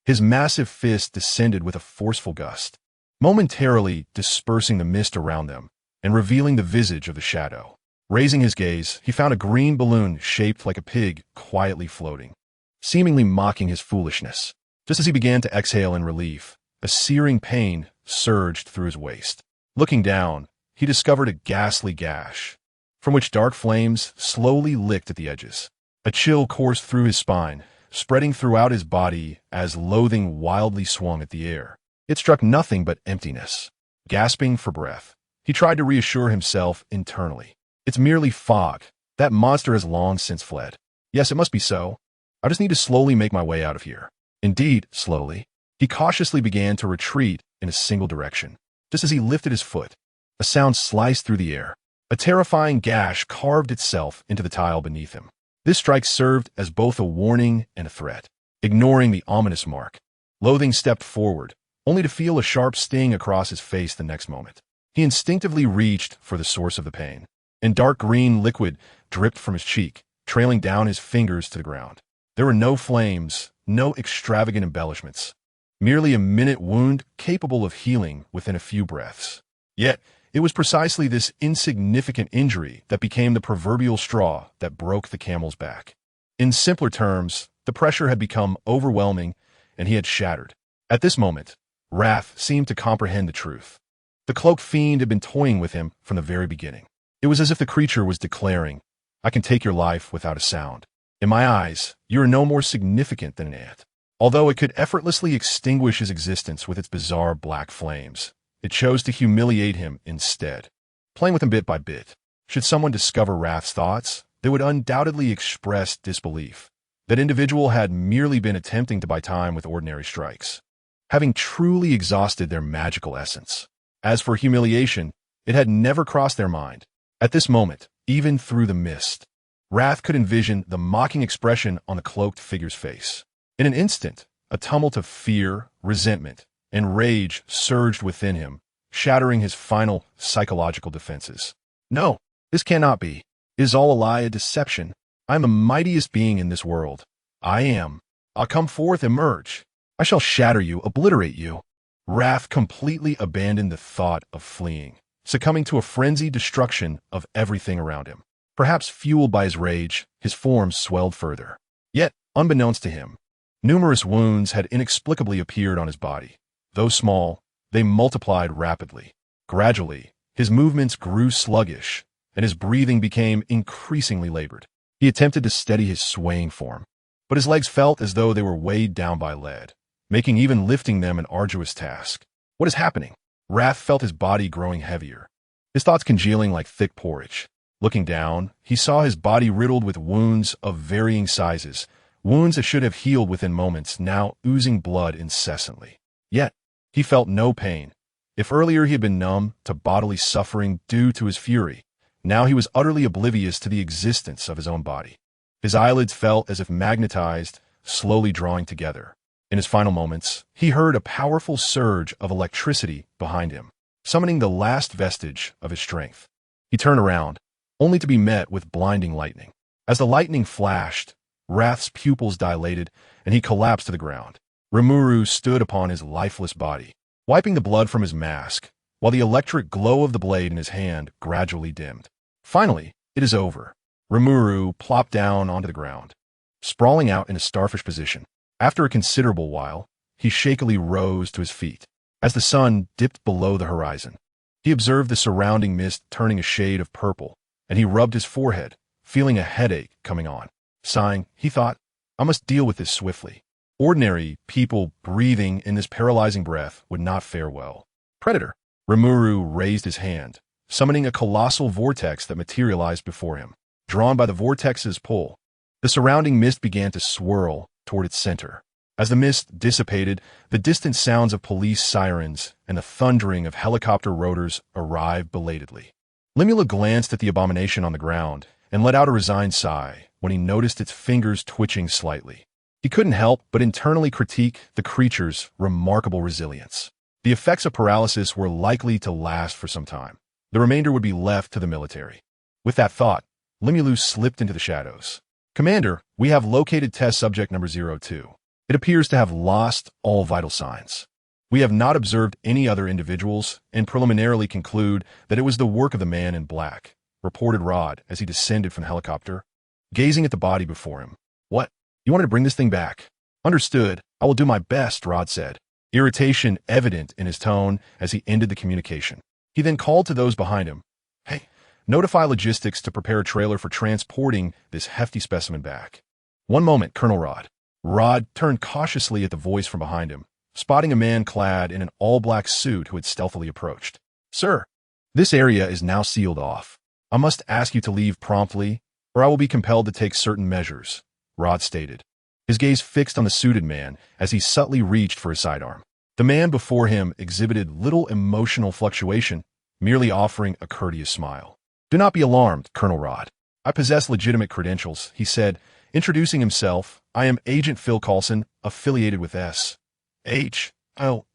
His massive fist descended with a forceful gust, momentarily dispersing the mist around them and revealing the visage of the shadow. Raising his gaze, he found a green balloon shaped like a pig quietly floating, seemingly mocking his foolishness. Just as he began to exhale in relief, a searing pain surged through his waist. Looking down, he discovered a ghastly gash, from which dark flames slowly licked at the edges. A chill coursed through his spine, spreading throughout his body as Loathing wildly swung at the air. It struck nothing but emptiness. Gasping for breath, he tried to reassure himself internally. It's merely fog. That monster has long since fled. Yes, it must be so. I just need to slowly make my way out of here. Indeed, slowly. He cautiously began to retreat in a single direction. Just as he lifted his foot, a sound sliced through the air. A terrifying gash carved itself into the tile beneath him. This strike served as both a warning and a threat. Ignoring the ominous mark, Loathing stepped forward, only to feel a sharp sting across his face the next moment. He instinctively reached for the source of the pain, and dark green liquid dripped from his cheek, trailing down his fingers to the ground. There were no flames, no extravagant embellishments, merely a minute wound capable of healing within a few breaths. Yet, it was precisely this insignificant injury that became the proverbial straw that broke the camel's back. In simpler terms, the pressure had become overwhelming, and he had shattered. At this moment, wrath seemed to comprehend the truth. The cloaked fiend had been toying with him from the very beginning. It was as if the creature was declaring, "I can take your life without a sound. In my eyes, you are no more significant than an ant." Although it could effortlessly extinguish his existence with its bizarre black flames, it chose to humiliate him instead, playing with him bit by bit. Should someone discover Wrath's thoughts, they would undoubtedly express disbelief. That individual had merely been attempting to buy time with ordinary strikes, having truly exhausted their magical essence. As for humiliation, it had never crossed their mind. At this moment, even through the mist, Wrath could envision the mocking expression on the cloaked figure's face. In an instant, a tumult of fear, resentment, and rage surged within him, shattering his final psychological defenses. No, this cannot be. It is all a lie, a deception. I am the mightiest being in this world. I'll come forth, emerge. I shall shatter you, obliterate you. Wrath completely abandoned the thought of fleeing, succumbing to a frenzied destruction of everything around him. Perhaps fueled by his rage, his form swelled further. Yet, unbeknownst to him, numerous wounds had inexplicably appeared on his body. Though small, they multiplied rapidly. Gradually, his movements grew sluggish, and his breathing became increasingly labored. He attempted to steady his swaying form, but his legs felt as though they were weighed down by lead, making even lifting them an arduous task. What is happening? Wrath felt his body growing heavier, his thoughts congealing like thick porridge. Looking down, he saw his body riddled with wounds of varying sizes, wounds that should have healed within moments, now oozing blood incessantly. Yet, he felt no pain. If earlier he had been numb to bodily suffering due to his fury, now he was utterly oblivious to the existence of his own body. His eyelids felt as if magnetized, slowly drawing together. In his final moments, he heard a powerful surge of electricity behind him, summoning the last vestige of his strength. He turned around, only to be met with blinding lightning. As the lightning flashed, Wrath's pupils dilated, and he collapsed to the ground. Rimuru stood upon his lifeless body, wiping the blood from his mask, while the electric glow of the blade in his hand gradually dimmed. Finally, it is over. Rimuru plopped down onto the ground, sprawling out in a starfish position. After a considerable while, he shakily rose to his feet. As the sun dipped below the horizon, he observed the surrounding mist turning a shade of purple, and he rubbed his forehead, feeling a headache coming on. Sighing, he thought, I must deal with this swiftly. Ordinary people breathing in this paralyzing breath would not fare well. Predator. Rimuru raised his hand, summoning a colossal vortex that materialized before him. Drawn by the vortex's pull, the surrounding mist began to swirl toward its center. As the mist dissipated, the distant sounds of police sirens and the thundering of helicopter rotors arrived belatedly. Limula glanced at the abomination on the ground and let out a resigned sigh when he noticed its fingers twitching slightly. He couldn't help but internally critique the creature's remarkable resilience. The effects of paralysis were likely to last for some time. The remainder would be left to the military. With that thought, Limulus slipped into the shadows. Commander, we have located test subject number 02. It appears to have lost all vital signs. We have not observed any other individuals and preliminarily conclude that it was the work of the man in black, reported Rod as he descended from the helicopter, gazing at the body before him. What? You wanted to bring this thing back? Understood. I will do my best, Rod said, irritation evident in his tone as he ended the communication. He then called to those behind him. Hey, notify logistics to prepare a trailer for transporting this hefty specimen back. One moment, Colonel Rod. Rod turned cautiously at the voice from behind him, spotting a man clad in an all-black suit who had stealthily approached. Sir, this area is now sealed off. I must ask you to leave promptly, or I will be compelled to take certain measures, Rod stated, his gaze fixed on the suited man as he subtly reached for his sidearm. The man before him exhibited little emotional fluctuation, merely offering a courteous smile. Do not be alarmed, Colonel Rod. I possess legitimate credentials, he said, introducing himself. I am Agent Phil Coulson, affiliated with H-I-E-L-D.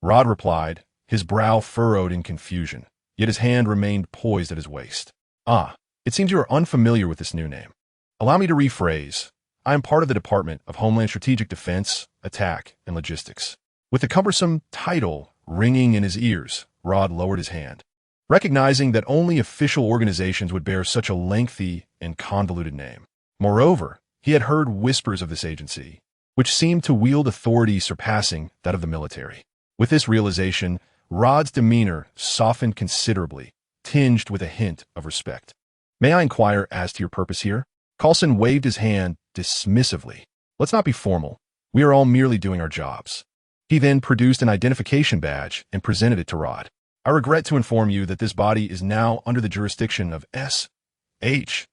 Rod replied, his brow furrowed in confusion, yet his hand remained poised at his waist. Ah, it seems you are unfamiliar with this new name. Allow me to rephrase. I am part of the Department of Homeland Strategic Defense, Attack, and Logistics. With the cumbersome title ringing in his ears, Rod lowered his hand, recognizing that only official organizations would bear such a lengthy and convoluted name. Moreover, he had heard whispers of this agency, which seemed to wield authority surpassing that of the military. With this realization, Rod's demeanor softened considerably, tinged with a hint of respect. May I inquire as to your purpose here? Coulson waved his hand dismissively. Let's not be formal. We are all merely doing our jobs. He then produced an identification badge and presented it to Rod. I regret to inform you that this body is now under the jurisdiction of S-H-I-E-L-D.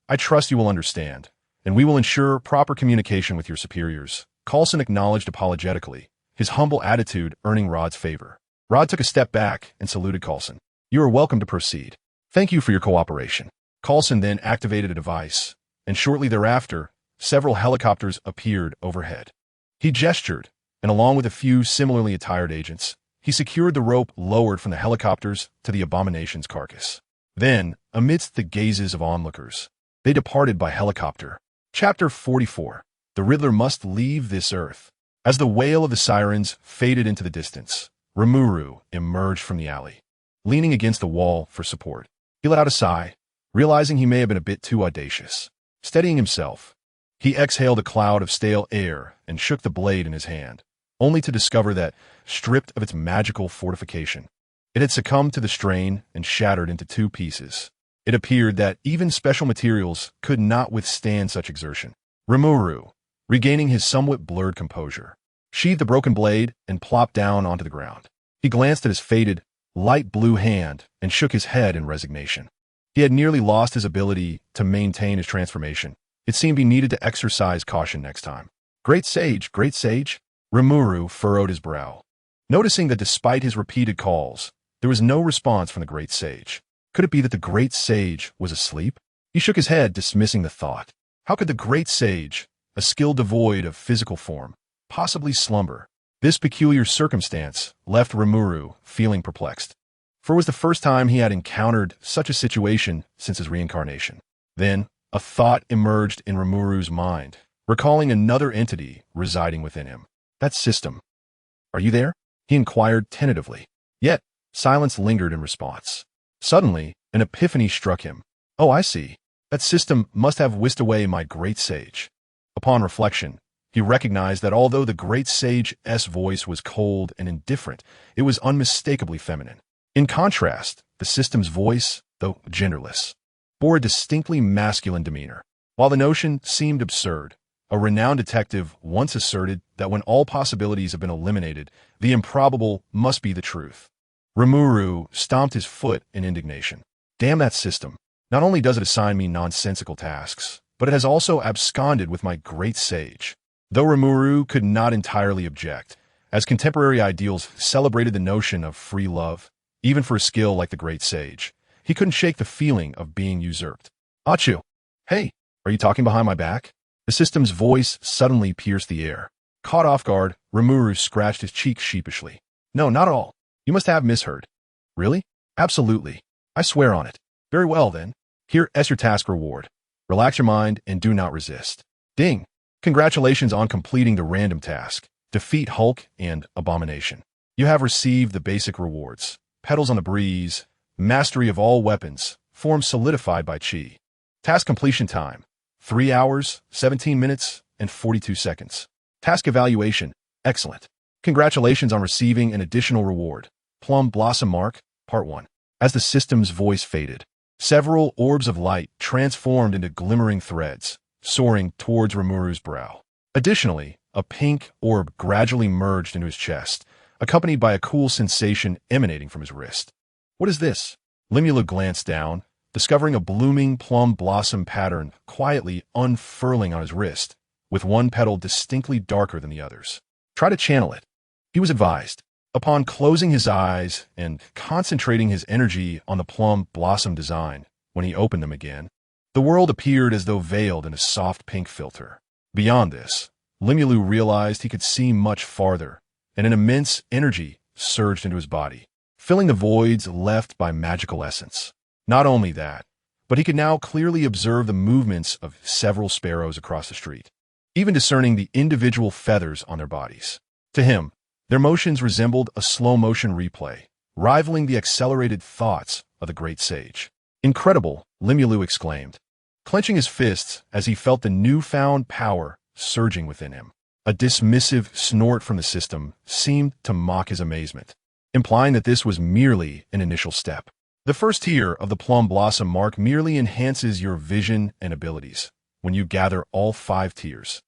I trust you will understand, and we will ensure proper communication with your superiors. Coulson acknowledged apologetically, his humble attitude earning Rod's favor. Rod took a step back and saluted Coulson. You are welcome to proceed. Thank you for your cooperation. Coulson then activated a device, and shortly thereafter, several helicopters appeared overhead. He gestured, and along with a few similarly attired agents, he secured the rope lowered from the helicopters to the abomination's carcass. Then, amidst the gazes of onlookers, they departed by helicopter. Chapter 44. The Riddler must leave this earth. As the wail of the sirens faded into the distance, Rimuru emerged from the alley, leaning against the wall for support. He let out a sigh, realizing he may have been a bit too audacious. Steadying himself, he exhaled a cloud of stale air and shook the blade in his hand, only to discover that, stripped of its magical fortification, it had succumbed to the strain and shattered into two pieces. It appeared that even special materials could not withstand such exertion. Rimuru, regaining his somewhat blurred composure, sheathed the broken blade and plopped down onto the ground. He glanced at his faded, light blue hand and shook his head in resignation. He had nearly lost his ability to maintain his transformation. It seemed he needed to exercise caution next time. Great sage, great sage. Rimuru furrowed his brow, noticing that despite his repeated calls, there was no response from the great sage. Could it be that the great sage was asleep? He shook his head, dismissing the thought. How could the great sage, a skill devoid of physical form, possibly slumber? This peculiar circumstance left Rimuru feeling perplexed, for it was the first time he had encountered such a situation since his reincarnation. Then, a thought emerged in Rimuru's mind, recalling another entity residing within him. That system. Are you there? He inquired tentatively. Yet, silence lingered in response. Suddenly, an epiphany struck him. Oh, I see. That system must have whisked away my great sage. Upon reflection, he recognized that although the great sage's voice was cold and indifferent, it was unmistakably feminine. In contrast, the system's voice, though genderless, bore a distinctly masculine demeanor. While the notion seemed absurd, a renowned detective once asserted that when all possibilities have been eliminated, the improbable must be the truth. Rimuru stomped his foot in indignation. Damn that system. Not only does it assign me nonsensical tasks, but it has also absconded with my great sage. Though Rimuru could not entirely object, as contemporary ideals celebrated the notion of free love, even for a skill like the great sage, he couldn't shake the feeling of being usurped. Achu! Hey, are you talking behind my back? The system's voice suddenly pierced the air. Caught off guard, Rimuru scratched his cheek sheepishly. No, not all. You must have misheard. Really? Absolutely. I swear on it. Very well, then. Here is your task reward. Relax your mind and do not resist. Ding! Congratulations on completing the random task. Defeat Hulk and Abomination. You have received the basic rewards. Petals on the breeze, mastery of all weapons, form solidified by chi. Task completion time, 3 hours, 17 minutes, and 42 seconds. Task evaluation, excellent. Congratulations on receiving an additional reward. Plum Blossom Mark, Part 1. As the system's voice faded, several orbs of light transformed into glimmering threads, soaring towards Rimuru's brow. Additionally, a pink orb gradually merged into his chest, accompanied by a cool sensation emanating from his wrist. What is this? Limulu glanced down, discovering a blooming plum blossom pattern quietly unfurling on his wrist, with one petal distinctly darker than the others. Try to channel it, he was advised. Upon closing his eyes and concentrating his energy on the plum blossom design, when he opened them again, the world appeared as though veiled in a soft pink filter. Beyond this, Limulu realized he could see much farther, and an immense energy surged into his body, filling the voids left by magical essence. Not only that, but he could now clearly observe the movements of several sparrows across the street, even discerning the individual feathers on their bodies. To him, their motions resembled a slow-motion replay, rivaling the accelerated thoughts of the great sage. Incredible, Limulu exclaimed, clenching his fists as he felt the newfound power surging within him. A dismissive snort from the system seemed to mock his amazement, implying that this was merely an initial step. The first tier of the Plum Blossom Mark merely enhances your vision and abilities. When you gather all 5 tiers,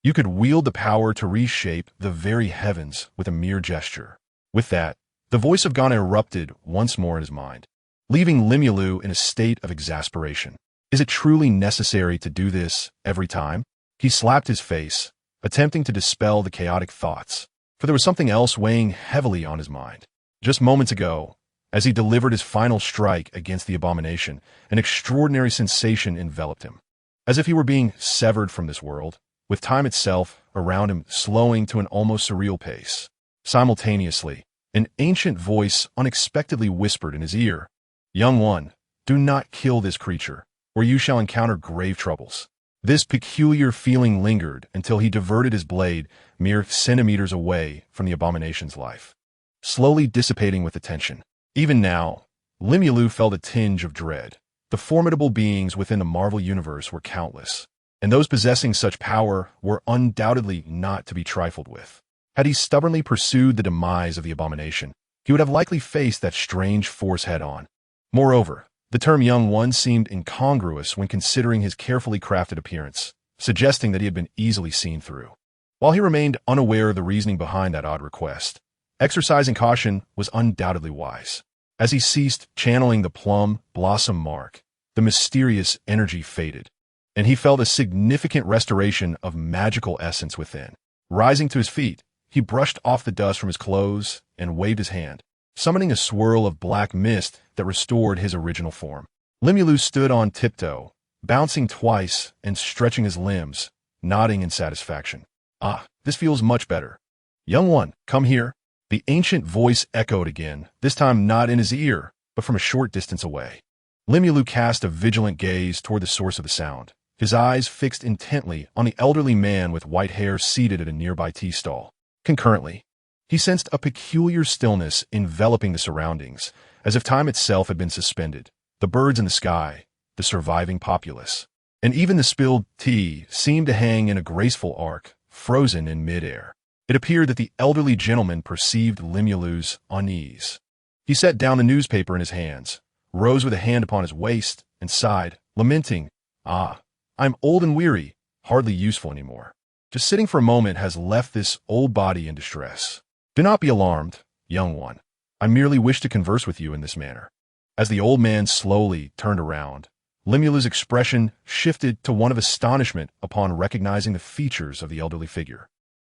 you could wield the power to reshape the very heavens with a mere gesture. With that, the voice of Ghana erupted once more in his mind, leaving Limulu in a state of exasperation. Is it truly necessary to do this every time? He slapped his face, attempting to dispel the chaotic thoughts, for there was something else weighing heavily on his mind. Just moments ago, as he delivered his final strike against the abomination, an extraordinary sensation enveloped him, as if he were being severed from this world, with time itself around him slowing to an almost surreal pace. Simultaneously, an ancient voice unexpectedly whispered in his ear, "Young one, do not kill this creature, or you shall encounter grave troubles." This peculiar feeling lingered until he diverted his blade mere centimeters away from the abomination's life, slowly dissipating with attention. Even now, Limulu felt a tinge of dread. The formidable beings within the Marvel Universe were countless, and those possessing such power were undoubtedly not to be trifled with. Had he stubbornly pursued the demise of the abomination, he would have likely faced that strange force head-on. Moreover, the term young one seemed incongruous when considering his carefully crafted appearance, suggesting that he had been easily seen through. While he remained unaware of the reasoning behind that odd request, exercising caution was undoubtedly wise. As he ceased channeling the Plum Blossom Mark, the mysterious energy faded, and he felt a significant restoration of magical essence within. Rising to his feet, he brushed off the dust from his clothes and waved his hand, summoning a swirl of black mist that restored his original form. Limulu stood on tiptoe, bouncing twice and stretching his limbs, nodding in satisfaction. "Ah, this feels much better. Young one, come here." The ancient voice echoed again, this time not in his ear, but from a short distance away. Limulu cast a vigilant gaze toward the source of the sound, his eyes fixed intently on the elderly man with white hair seated at a nearby tea stall. Concurrently, he sensed a peculiar stillness enveloping the surroundings, as if time itself had been suspended. The birds in the sky, the surviving populace, and even the spilled tea seemed to hang in a graceful arc, frozen in midair. It appeared that the elderly gentleman perceived Limulu's unease. He set down the newspaper in his hands, rose with a hand upon his waist, and sighed, lamenting, "Ah, I'm old and weary, hardly useful anymore. Just sitting for a moment has left this old body in distress. Do not be alarmed, young one. I merely wish to converse with you in this manner." As the old man slowly turned around, Limulu's expression shifted to one of astonishment upon recognizing the features of the elderly figure,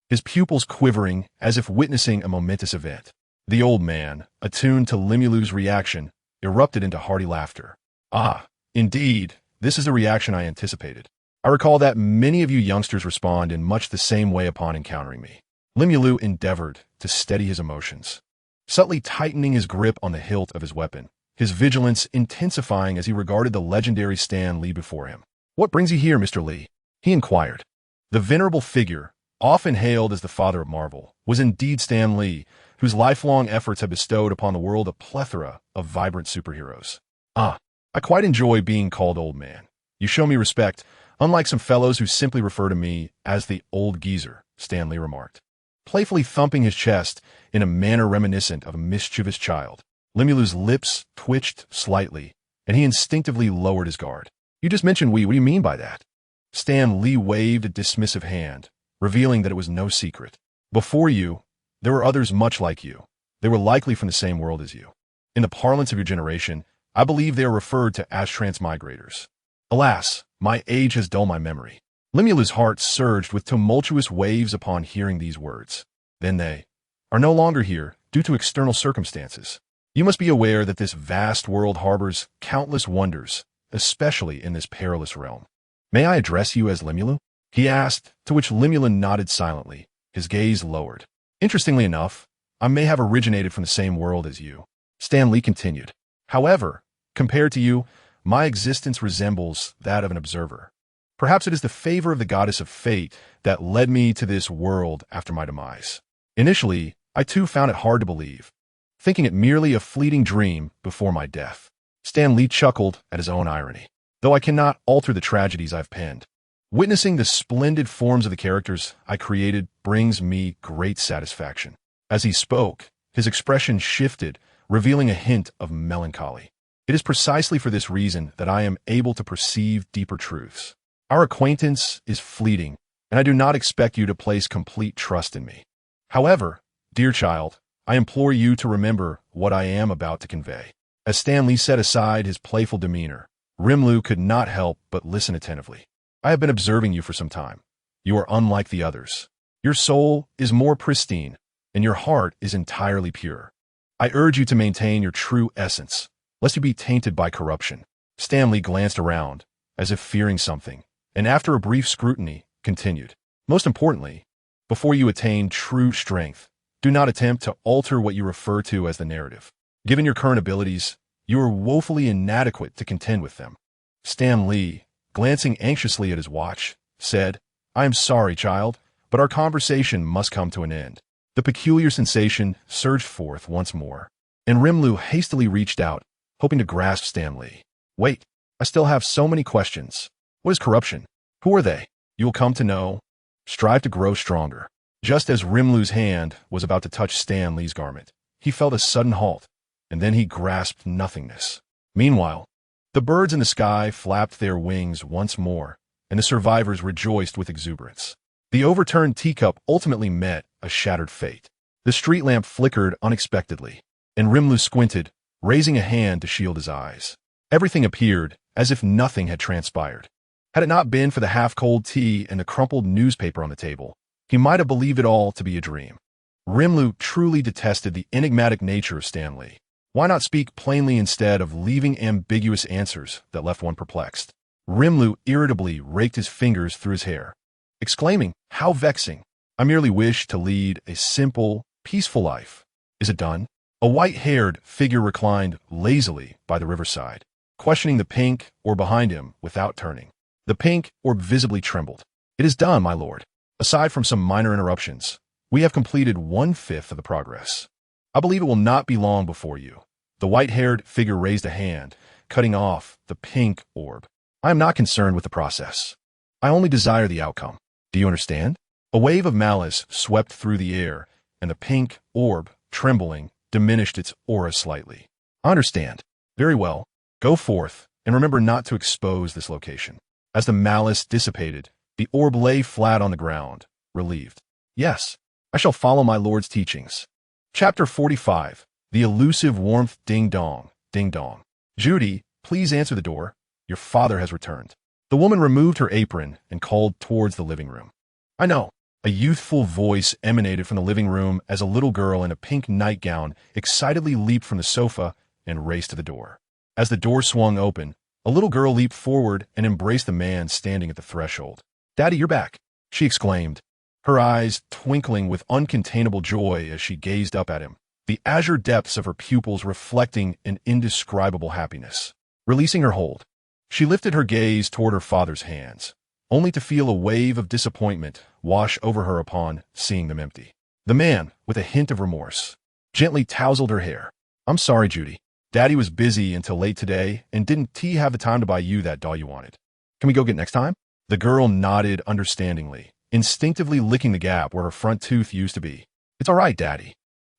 his pupils quivering as if witnessing a momentous event. The old man, attuned to Limulu's reaction, erupted into hearty laughter. "Ah, indeed, this is the reaction I anticipated. I recall that many of you youngsters respond in much the same way upon encountering me. Limulu endeavored to steady his emotions, subtly tightening his grip on the hilt of his weapon, his vigilance intensifying as he regarded the legendary Stan Lee before him. "What brings you here, Mr. Lee?" he inquired. The venerable figure, often hailed as the father of Marvel, was indeed Stan Lee, whose lifelong efforts have bestowed upon the world a plethora of vibrant superheroes. "Ah, I quite enjoy being called old man. You show me respect, unlike some fellows who simply refer to me as the old geezer," Stan Lee remarked, playfully thumping his chest in a manner reminiscent of a mischievous child. Limulu's lips twitched slightly, and he instinctively lowered his guard. "You just mentioned we. What do you mean by that?" Stan Lee waved a dismissive hand, revealing that it was no secret. "Before you, there were others much like you. They were likely from the same world as you. In the parlance of your generation, I believe they are referred to as transmigrators. Alas, my age has dulled my memory." Limulu's heart surged with tumultuous waves upon hearing these words. "Then they are no longer here due to external circumstances. You must be aware that this vast world harbors countless wonders, especially in this perilous realm." "May I address you as Limulu?" he asked, to which Limulu nodded silently, his gaze lowered. "Interestingly enough, I may have originated from the same world as you," Stan Lee continued. "However, compared to you, my existence resembles that of an observer. Perhaps it is the favor of the goddess of fate that led me to this world after my demise. Initially, I too found it hard to believe, thinking it merely a fleeting dream before my death." Stan Lee chuckled at his own irony. "Though I cannot alter the tragedies I've penned, witnessing the splendid forms of the characters I created brings me great satisfaction." As he spoke, his expression shifted, revealing a hint of melancholy. "It is precisely for this reason that I am able to perceive deeper truths. Our acquaintance is fleeting, and I do not expect you to place complete trust in me. However, dear child, I implore you to remember what I am about to convey." As Stan Lee set aside his playful demeanor, Rimlu could not help but listen attentively. "I have been observing you for some time. You are unlike the others. Your soul is more pristine, and your heart is entirely pure. I urge you to maintain your true essence, lest you be tainted by corruption." Stan Lee glanced around, as if fearing something, and after a brief scrutiny, continued. "Most importantly, before you attain true strength, do not attempt to alter what you refer to as the narrative. Given your current abilities, you are woefully inadequate to contend with them." Stan Lee, glancing anxiously at his watch, said, "I am sorry, child, but our conversation must come to an end." The peculiar sensation surged forth once more, and Rimlu hastily reached out, hoping to grasp Stan Lee. "Wait, I still have so many questions. What is corruption? Who are they? You will come to know. Strive to grow stronger." Just as Rimlu's hand was about to touch Stan Lee's garment, he felt a sudden halt, and then he grasped nothingness. Meanwhile, the birds in the sky flapped their wings once more, and the survivors rejoiced with exuberance. The overturned teacup ultimately met a shattered fate. The street lamp flickered unexpectedly, and Rimlu squinted, raising a hand to shield his eyes. Everything appeared as if nothing had transpired. Had it not been for the half-cold tea and the crumpled newspaper on the table, he might have believed it all to be a dream. Rimlu truly detested the enigmatic nature of Stan Lee. Why not speak plainly instead of leaving ambiguous answers that left one perplexed? Rimlu irritably raked his fingers through his hair, exclaiming, "How vexing! I merely wish to lead a simple, peaceful life. Is it done?" A white-haired figure reclined lazily by the riverside, questioning the pink orb behind him without turning. The pink orb visibly trembled. "It is done, my lord. Aside from some minor interruptions, we have completed 1/5 of the progress. I believe it will not be long before you." The white-haired figure raised a hand, cutting off the pink orb. "I am not concerned with the process. I only desire the outcome. Do you understand?" A wave of malice swept through the air, and the pink orb, trembling, diminished its aura slightly. "I understand. Very well. Go forth, and remember not to expose this location." As the malice dissipated, the orb lay flat on the ground, relieved. "Yes, I shall follow my lord's teachings." Chapter 45. The Elusive Warmth. Ding dong, ding dong. "Judy, please answer the door. Your father has returned." The woman removed her apron and called towards the living room. "I know." A youthful voice emanated from the living room as a little girl in a pink nightgown excitedly leaped from the sofa and raced to the door. As the door swung open, A little girl leaped forward and embraced the man standing at the threshold. "Daddy, you're back," she exclaimed, her eyes twinkling with uncontainable joy as she gazed up at him, the azure depths of her pupils reflecting an indescribable happiness. Releasing her hold, she lifted her gaze toward her father's hands, only to feel a wave of disappointment wash over her upon seeing them empty. The man, with a hint of remorse, gently tousled her hair. "I'm sorry, Judy. Daddy was busy until late today, and didn't he have the time to buy you that doll you wanted? Can we go get next time?" The girl nodded understandingly, instinctively licking the gap where her front tooth used to be. "It's all right, Daddy.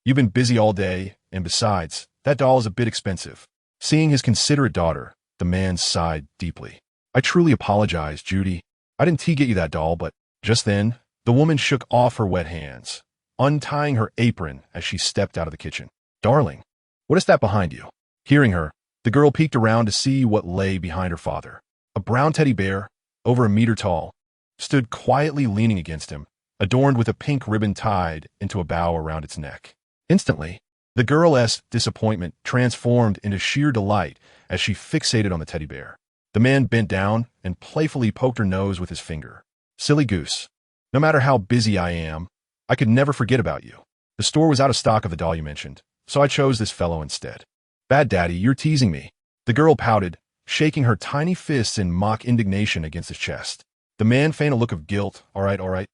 You've been busy all day, and besides, that doll is a bit expensive." Seeing his considerate daughter, the man sighed deeply. "I truly apologize, Judy. I didn't get you that doll, but..." Just then, the woman shook off her wet hands, untying her apron as she stepped out of the kitchen. "Darling, what is that behind you?" Hearing her, the girl peeked around to see what lay behind her father. A brown teddy bear, over a meter tall, stood quietly leaning against him, adorned with a pink ribbon tied into a bow around its neck. Instantly, the girl's disappointment transformed into sheer delight as she fixated on the teddy bear. The man bent down and playfully poked her nose with his finger. "Silly goose. No matter how busy I am, I could never forget about you. The store was out of stock of the doll you mentioned, so I chose this fellow instead." "Bad Daddy, you're teasing me." The girl pouted, shaking her tiny fists in mock indignation against his chest. The man feigned a look of guilt. All right.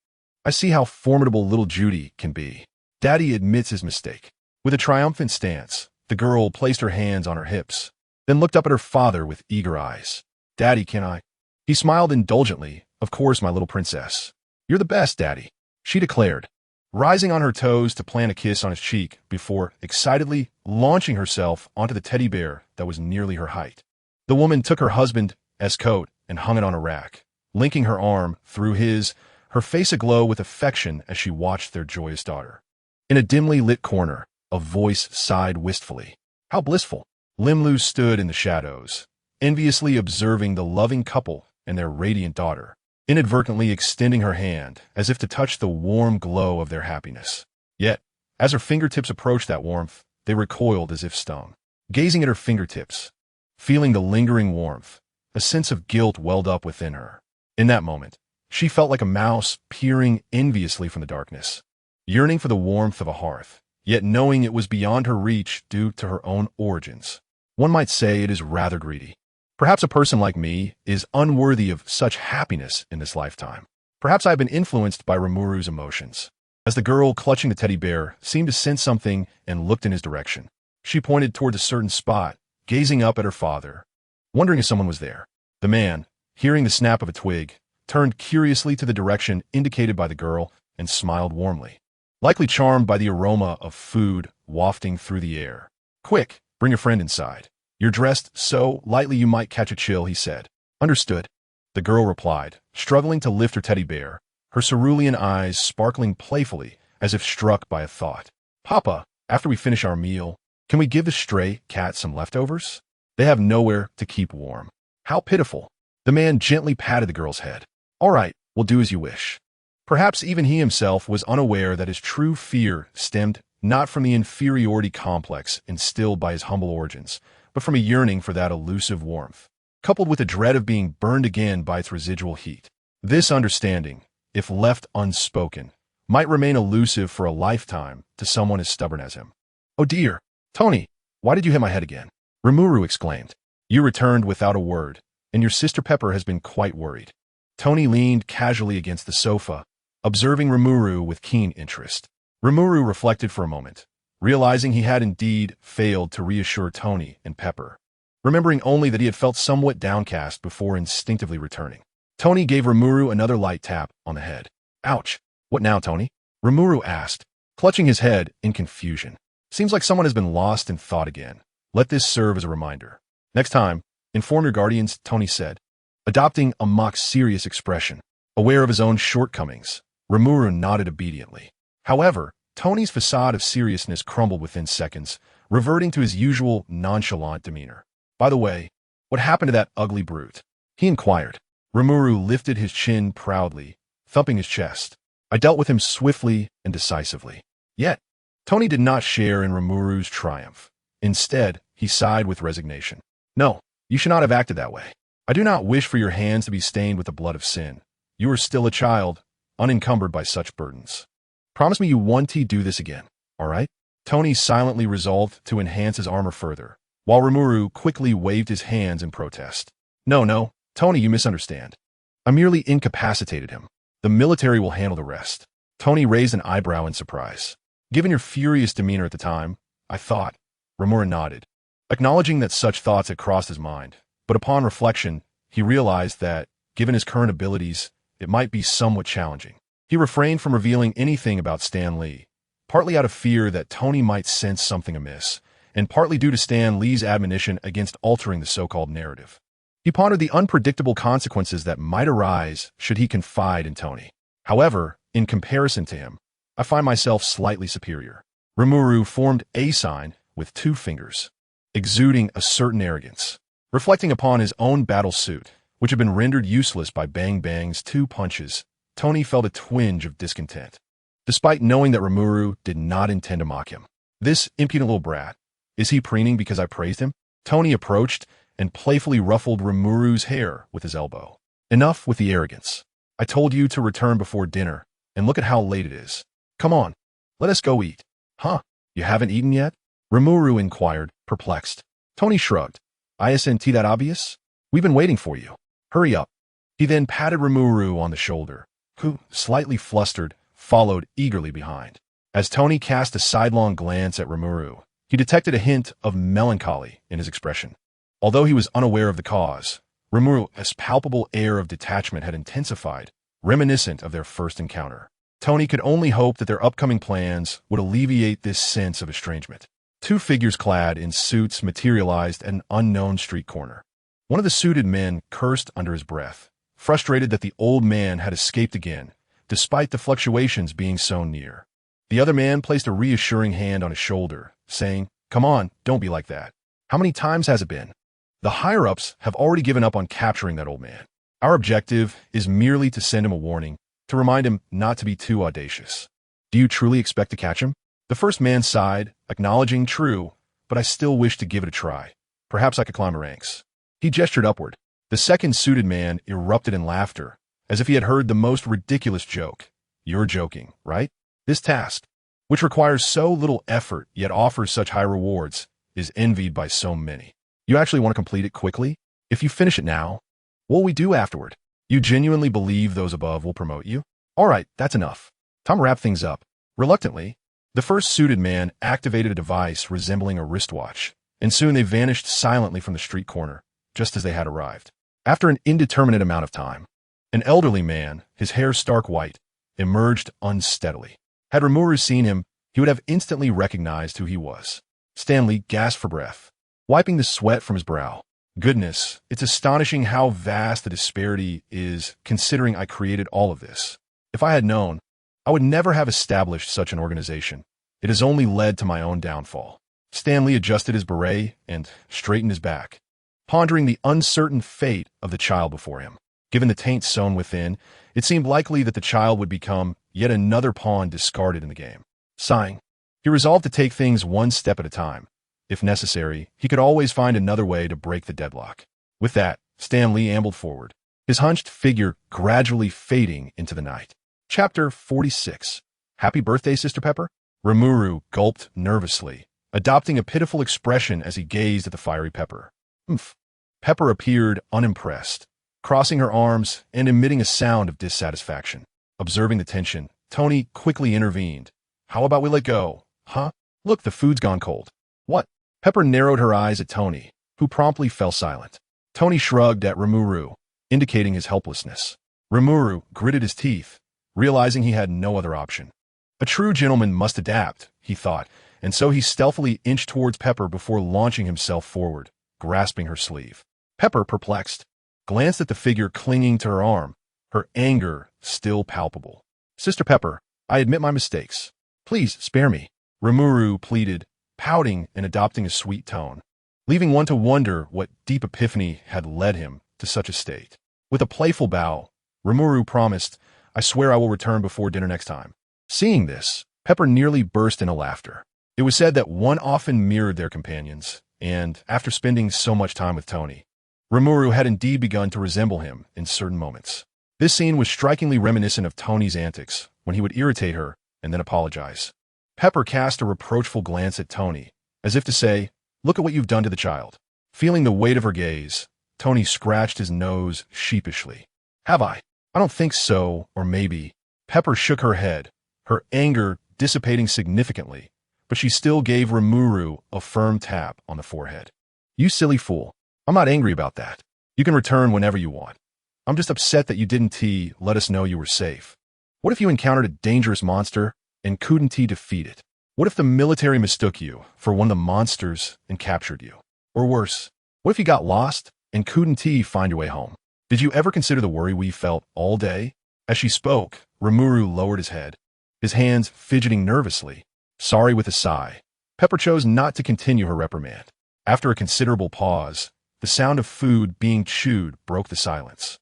I see how formidable little Judy can be. Daddy admits his mistake." With a triumphant stance, the girl placed her hands on her hips, then looked up at her father with eager eyes. "Daddy, can I?" He smiled indulgently. "Of course, my little princess. You're the best, Daddy," she declared, rising on her toes to plant a kiss on his cheek before excitedly launching herself onto the teddy bear that was nearly her height. The woman took her husband's coat and hung it on a rack, linking her arm through his, her face aglow with affection as she watched their joyous daughter. In a dimly lit corner, a voice sighed wistfully. "How blissful." Limlu stood in the shadows, enviously observing the loving couple and their radiant daughter, inadvertently extending her hand as if to touch the warm glow of their happiness. Yet, as her fingertips approached that warmth, they recoiled as if stung. Gazing at her fingertips, feeling the lingering warmth, a sense of guilt welled up within her. In that moment, she felt like a mouse peering enviously from the darkness, yearning for the warmth of a hearth, yet knowing it was beyond her reach due to her own origins. One might say it is rather greedy. Perhaps a person like me is unworthy of such happiness in this lifetime. Perhaps I've been influenced by Rimuru's emotions. As the girl clutching the teddy bear seemed to sense something and looked in his direction, she pointed toward a certain spot, gazing up at her father, wondering if someone was there. The man, hearing the snap of a twig, turned curiously to the direction indicated by the girl and smiled warmly, likely charmed by the aroma of food wafting through the air. "Quick, bring a friend inside. You're dressed so lightly you might catch a chill," he said. "Understood," the girl replied, struggling to lift her teddy bear, her cerulean eyes sparkling playfully as if struck by a thought. "Papa, after we finish our meal, can we give the stray cat some leftovers? They have nowhere to keep warm." "How pitiful." The man gently patted the girl's head. "All right, we'll do as you wish." Perhaps even he himself was unaware that his true fear stemmed not from the inferiority complex instilled by his humble origins, but from a yearning for that elusive warmth, coupled with a dread of being burned again by its residual heat. This understanding, if left unspoken, might remain elusive for a lifetime to someone as stubborn as him. "Oh dear, Tony, why did you hit my head again?" Rimuru exclaimed. "You returned without a word, and your sister Pepper has been quite worried." Tony leaned casually against the sofa, observing Rimuru with keen interest. Rimuru reflected for a moment, realizing he had indeed failed to reassure Tony and Pepper, remembering only that he had felt somewhat downcast before instinctively returning. Tony gave Rimuru another light tap on the head. "Ouch. What now, Tony?" Rimuru asked, clutching his head in confusion. "Seems like someone has been lost in thought again. Let this serve as a reminder. Next time, inform your guardians," Tony said, adopting a mock-serious expression. Aware of his own shortcomings, Rimuru nodded obediently. However, Tony's facade of seriousness crumbled within seconds, reverting to his usual nonchalant demeanor. "By the way, what happened to that ugly brute?" he inquired. Rimuru lifted his chin proudly, thumping his chest. "I dealt with him swiftly and decisively." Yet, Tony did not share in Rimuru's triumph. Instead, he sighed with resignation. "No, You should not have acted that way. I do not wish for your hands to be stained with the blood of sin. You are still a child, unencumbered by such burdens. Promise me you won't do this again, all right? Tony silently resolved to enhance his armor further, while Rimuru quickly waved his hands in protest. No, Tony, you misunderstand. I merely incapacitated him. The military will handle the rest. Tony raised an eyebrow in surprise. Given your furious demeanor at the time, I thought. Rimuru nodded, acknowledging that such thoughts had crossed his mind, but upon reflection, he realized that, given his current abilities, it might be somewhat challenging. He refrained from revealing anything about Stan Lee, partly out of fear that Tony might sense something amiss, and partly due to Stan Lee's admonition against altering the so-called narrative. He pondered the unpredictable consequences that might arise should he confide in Tony. However, in comparison to him, I find myself slightly superior. Rimuru formed a sign with 2 fingers, exuding a certain arrogance. Reflecting upon his own battle suit, which had been rendered useless by Bang Bang's 2 punches, Tony felt a twinge of discontent, despite knowing that Rimuru did not intend to mock him. This impudent little brat, is he preening because I praised him? Tony approached and playfully ruffled Rimuru's hair with his elbow. Enough with the arrogance. I told you to return before dinner, and look at how late it is. Come on, let us go eat. Huh, you haven't eaten yet? Rimuru inquired, perplexed. Tony shrugged. Isn't that obvious? We've been waiting for you. Hurry up. He then patted Rimuru on the shoulder, who, slightly flustered, followed eagerly behind. As Tony cast a sidelong glance at Rimuru, he detected a hint of melancholy in his expression. Although he was unaware of the cause, Rimuru's palpable air of detachment had intensified, reminiscent of their first encounter. Tony could only hope that their upcoming plans would alleviate this sense of estrangement. 2 figures clad in suits materialized at an unknown street corner. One of the suited men cursed under his breath, frustrated that the old man had escaped again, despite the fluctuations being so near. The other man placed a reassuring hand on his shoulder, saying, "Come on, don't be like that. How many times has it been? The higher-ups have already given up on capturing that old man. Our objective is merely to send him a warning, to remind him not to be too audacious. Do you truly expect to catch him?" The first man sighed, acknowledging true, but I still wish to give it a try. Perhaps I could climb the ranks. He gestured upward. The second suited man erupted in laughter, as if he had heard the most ridiculous joke. You're joking, right? This task, which requires so little effort yet offers such high rewards, is envied by so many. You actually want to complete it quickly? If you finish it now, what will we do afterward? You genuinely believe those above will promote you? All right, that's enough. Time to wrap things up. Reluctantly, the first suited man activated a device resembling a wristwatch, and soon they vanished silently from the street corner, just as they had arrived. After an indeterminate amount of time, an elderly man, his hair stark white, emerged unsteadily. Had Rimuru seen him, he would have instantly recognized who he was. Stanley gasped for breath, wiping the sweat from his brow. Goodness, it's astonishing how vast the disparity is, considering I created all of this. If I had known, I would never have established such an organization. It has only led to my own downfall. Stanley adjusted his beret and straightened his back, pondering the uncertain fate of the child before him. Given the taint sown within, it seemed likely that the child would become yet another pawn discarded in the game. Sighing, he resolved to take things one step at a time. If necessary, he could always find another way to break the deadlock. With that, Stan Lee ambled forward, his hunched figure gradually fading into the night. Chapter 46. Happy birthday, Sister Pepper? Rimuru gulped nervously, adopting a pitiful expression as he gazed at the fiery Pepper. Humph. Pepper appeared unimpressed, crossing her arms and emitting a sound of dissatisfaction. Observing the tension, Tony quickly intervened. How about we let go? Huh? Look, the food's gone cold. What? Pepper narrowed her eyes at Tony, who promptly fell silent. Tony shrugged at Rimuru, indicating his helplessness. Rimuru gritted his teeth, realizing he had no other option. A true gentleman must adapt, he thought, and so he stealthily inched towards Pepper before launching himself forward, grasping her sleeve. Pepper, perplexed, glanced at the figure clinging to her arm, her anger still palpable. Sister Pepper, I admit my mistakes. Please spare me, Rimuru pleaded, pouting and adopting a sweet tone, leaving one to wonder what deep epiphany had led him to such a state. With a playful bow, Rimuru promised, I swear I will return before dinner next time. Seeing this, Pepper nearly burst into laughter. It was said that one often mirrored their companions, and after spending so much time with Tony, Rimuru had indeed begun to resemble him in certain moments. This scene was strikingly reminiscent of Tony's antics when he would irritate her and then apologize. Pepper cast a reproachful glance at Tony, as if to say, "Look at what you've done to the child." Feeling the weight of her gaze, Tony scratched his nose sheepishly. "Have I? I don't think so, or maybe." Pepper shook her head, her anger dissipating significantly, but she still gave Rimuru a firm tap on the forehead. "You silly fool. I'm not angry about that. You can return whenever you want. I'm just upset that you didn't let us know you were safe. What if you encountered a dangerous monster and couldn't defeat it? What if the military mistook you for one of the monsters and captured you? Or worse, what if you got lost and couldn't find your way home? Did you ever consider the worry we felt all day?" As she spoke, Rimuru lowered his head, his hands fidgeting nervously. Sorry with a sigh, Pepper chose not to continue her reprimand. After a considerable pause, the sound of food being chewed broke the silence.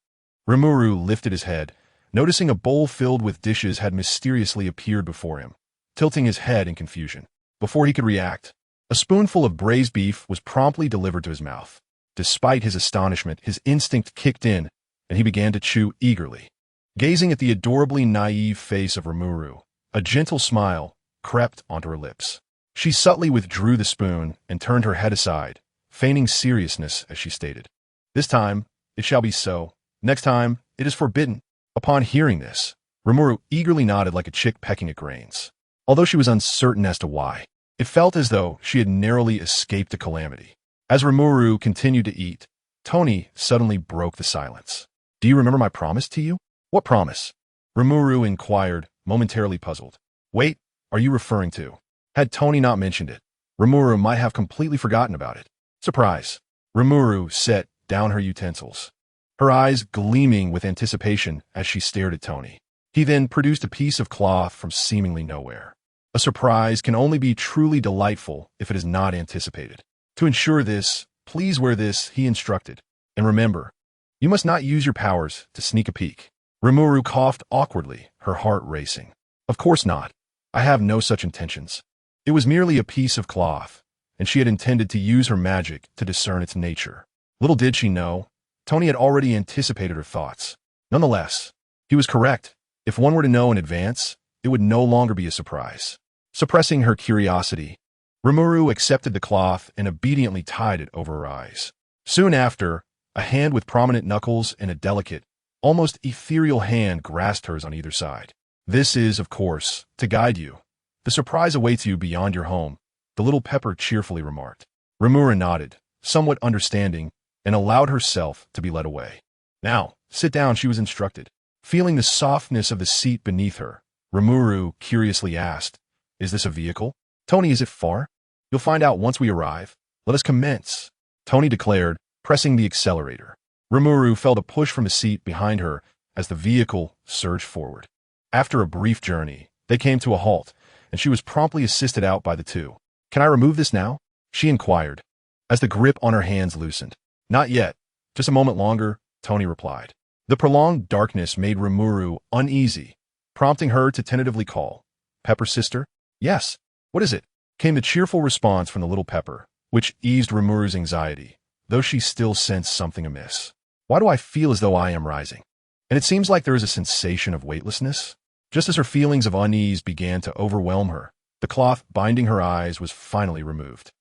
Rimuru lifted his head, noticing a bowl filled with dishes had mysteriously appeared before him, tilting his head in confusion. Before he could react, a spoonful of braised beef was promptly delivered to his mouth. Despite his astonishment, his instinct kicked in, and he began to chew eagerly. Gazing at the adorably naive face of Rimuru, a gentle smile crept onto her lips. She subtly withdrew the spoon and turned her head aside, feigning seriousness as she stated, "This time, it shall be so. Next time, it is forbidden." Upon hearing this, Rimuru eagerly nodded like a chick pecking at grains. Although she was uncertain as to why, it felt as though she had narrowly escaped a calamity. As Rimuru continued to eat, Tony suddenly broke the silence. "Do you remember my promise to you?" "What promise?" Rimuru inquired, momentarily puzzled. "Wait, are you referring to?" Had Tony not mentioned it, Rimuru might have completely forgotten about it. Surprise. Rimuru set down her utensils, her eyes gleaming with anticipation as she stared at Tony. He then produced a piece of cloth from seemingly nowhere. A surprise can only be truly delightful if it is not anticipated. "To ensure this, please wear this," he instructed. "And remember, you must not use your powers to sneak a peek." Rimuru coughed awkwardly, her heart racing. "Of course not. I have no such intentions." It was merely a piece of cloth, and she had intended to use her magic to discern its nature. Little did she know, Tony had already anticipated her thoughts. Nonetheless, he was correct. If one were to know in advance, it would no longer be a surprise. Suppressing her curiosity, Rimuru accepted the cloth and obediently tied it over her eyes. Soon after, a hand with prominent knuckles and a delicate, almost ethereal hand grasped hers on either side. "This is, of course, to guide you. The surprise awaits you beyond your home," the little Pepper cheerfully remarked. Rimuru nodded, somewhat understanding, and allowed herself to be led away. "Now, sit down," she was instructed. Feeling the softness of the seat beneath her, Rimuru curiously asked, "Is this a vehicle? Tony, is it far?" "You'll find out once we arrive. Let us commence," Tony declared, pressing the accelerator. Rimuru felt a push from the seat behind her as the vehicle surged forward. After a brief journey, they came to a halt, and she was promptly assisted out by the two. "Can I remove this now?" she inquired, as the grip on her hands loosened. "Not yet. Just a moment longer," Tony replied. The prolonged darkness made Rimuru uneasy, prompting her to tentatively call, "Pepper, sister?" "Yes. What is it?" came the cheerful response from the little Pepper, which eased Rimuru's anxiety, though she still sensed something amiss. "Why do I feel as though I am rising? And it seems like there is a sensation of weightlessness." Just as her feelings of unease began to overwhelm her, the cloth binding her eyes was finally removed.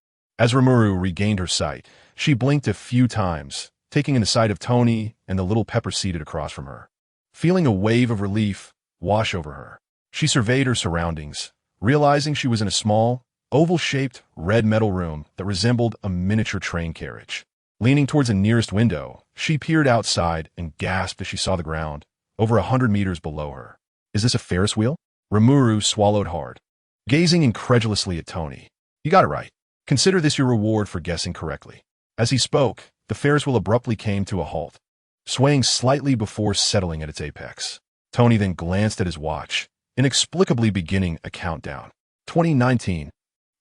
As Rimuru regained her sight, she blinked a few times, taking in the sight of Tony and the little Pepper seated across from her. Feeling a wave of relief wash over her, she surveyed her surroundings, realizing she was in a small, oval-shaped red metal room that resembled a miniature train carriage. Leaning towards the nearest window, she peered outside and gasped as she saw the ground, over 100 meters below her. "Is this a Ferris wheel?" Rimuru swallowed hard, gazing incredulously at Tony. "You got it right. Consider this your reward for guessing correctly." As he spoke, the Ferris wheel abruptly came to a halt, swaying slightly before settling at its apex. Tony then glanced at his watch, inexplicably beginning a countdown. 2019.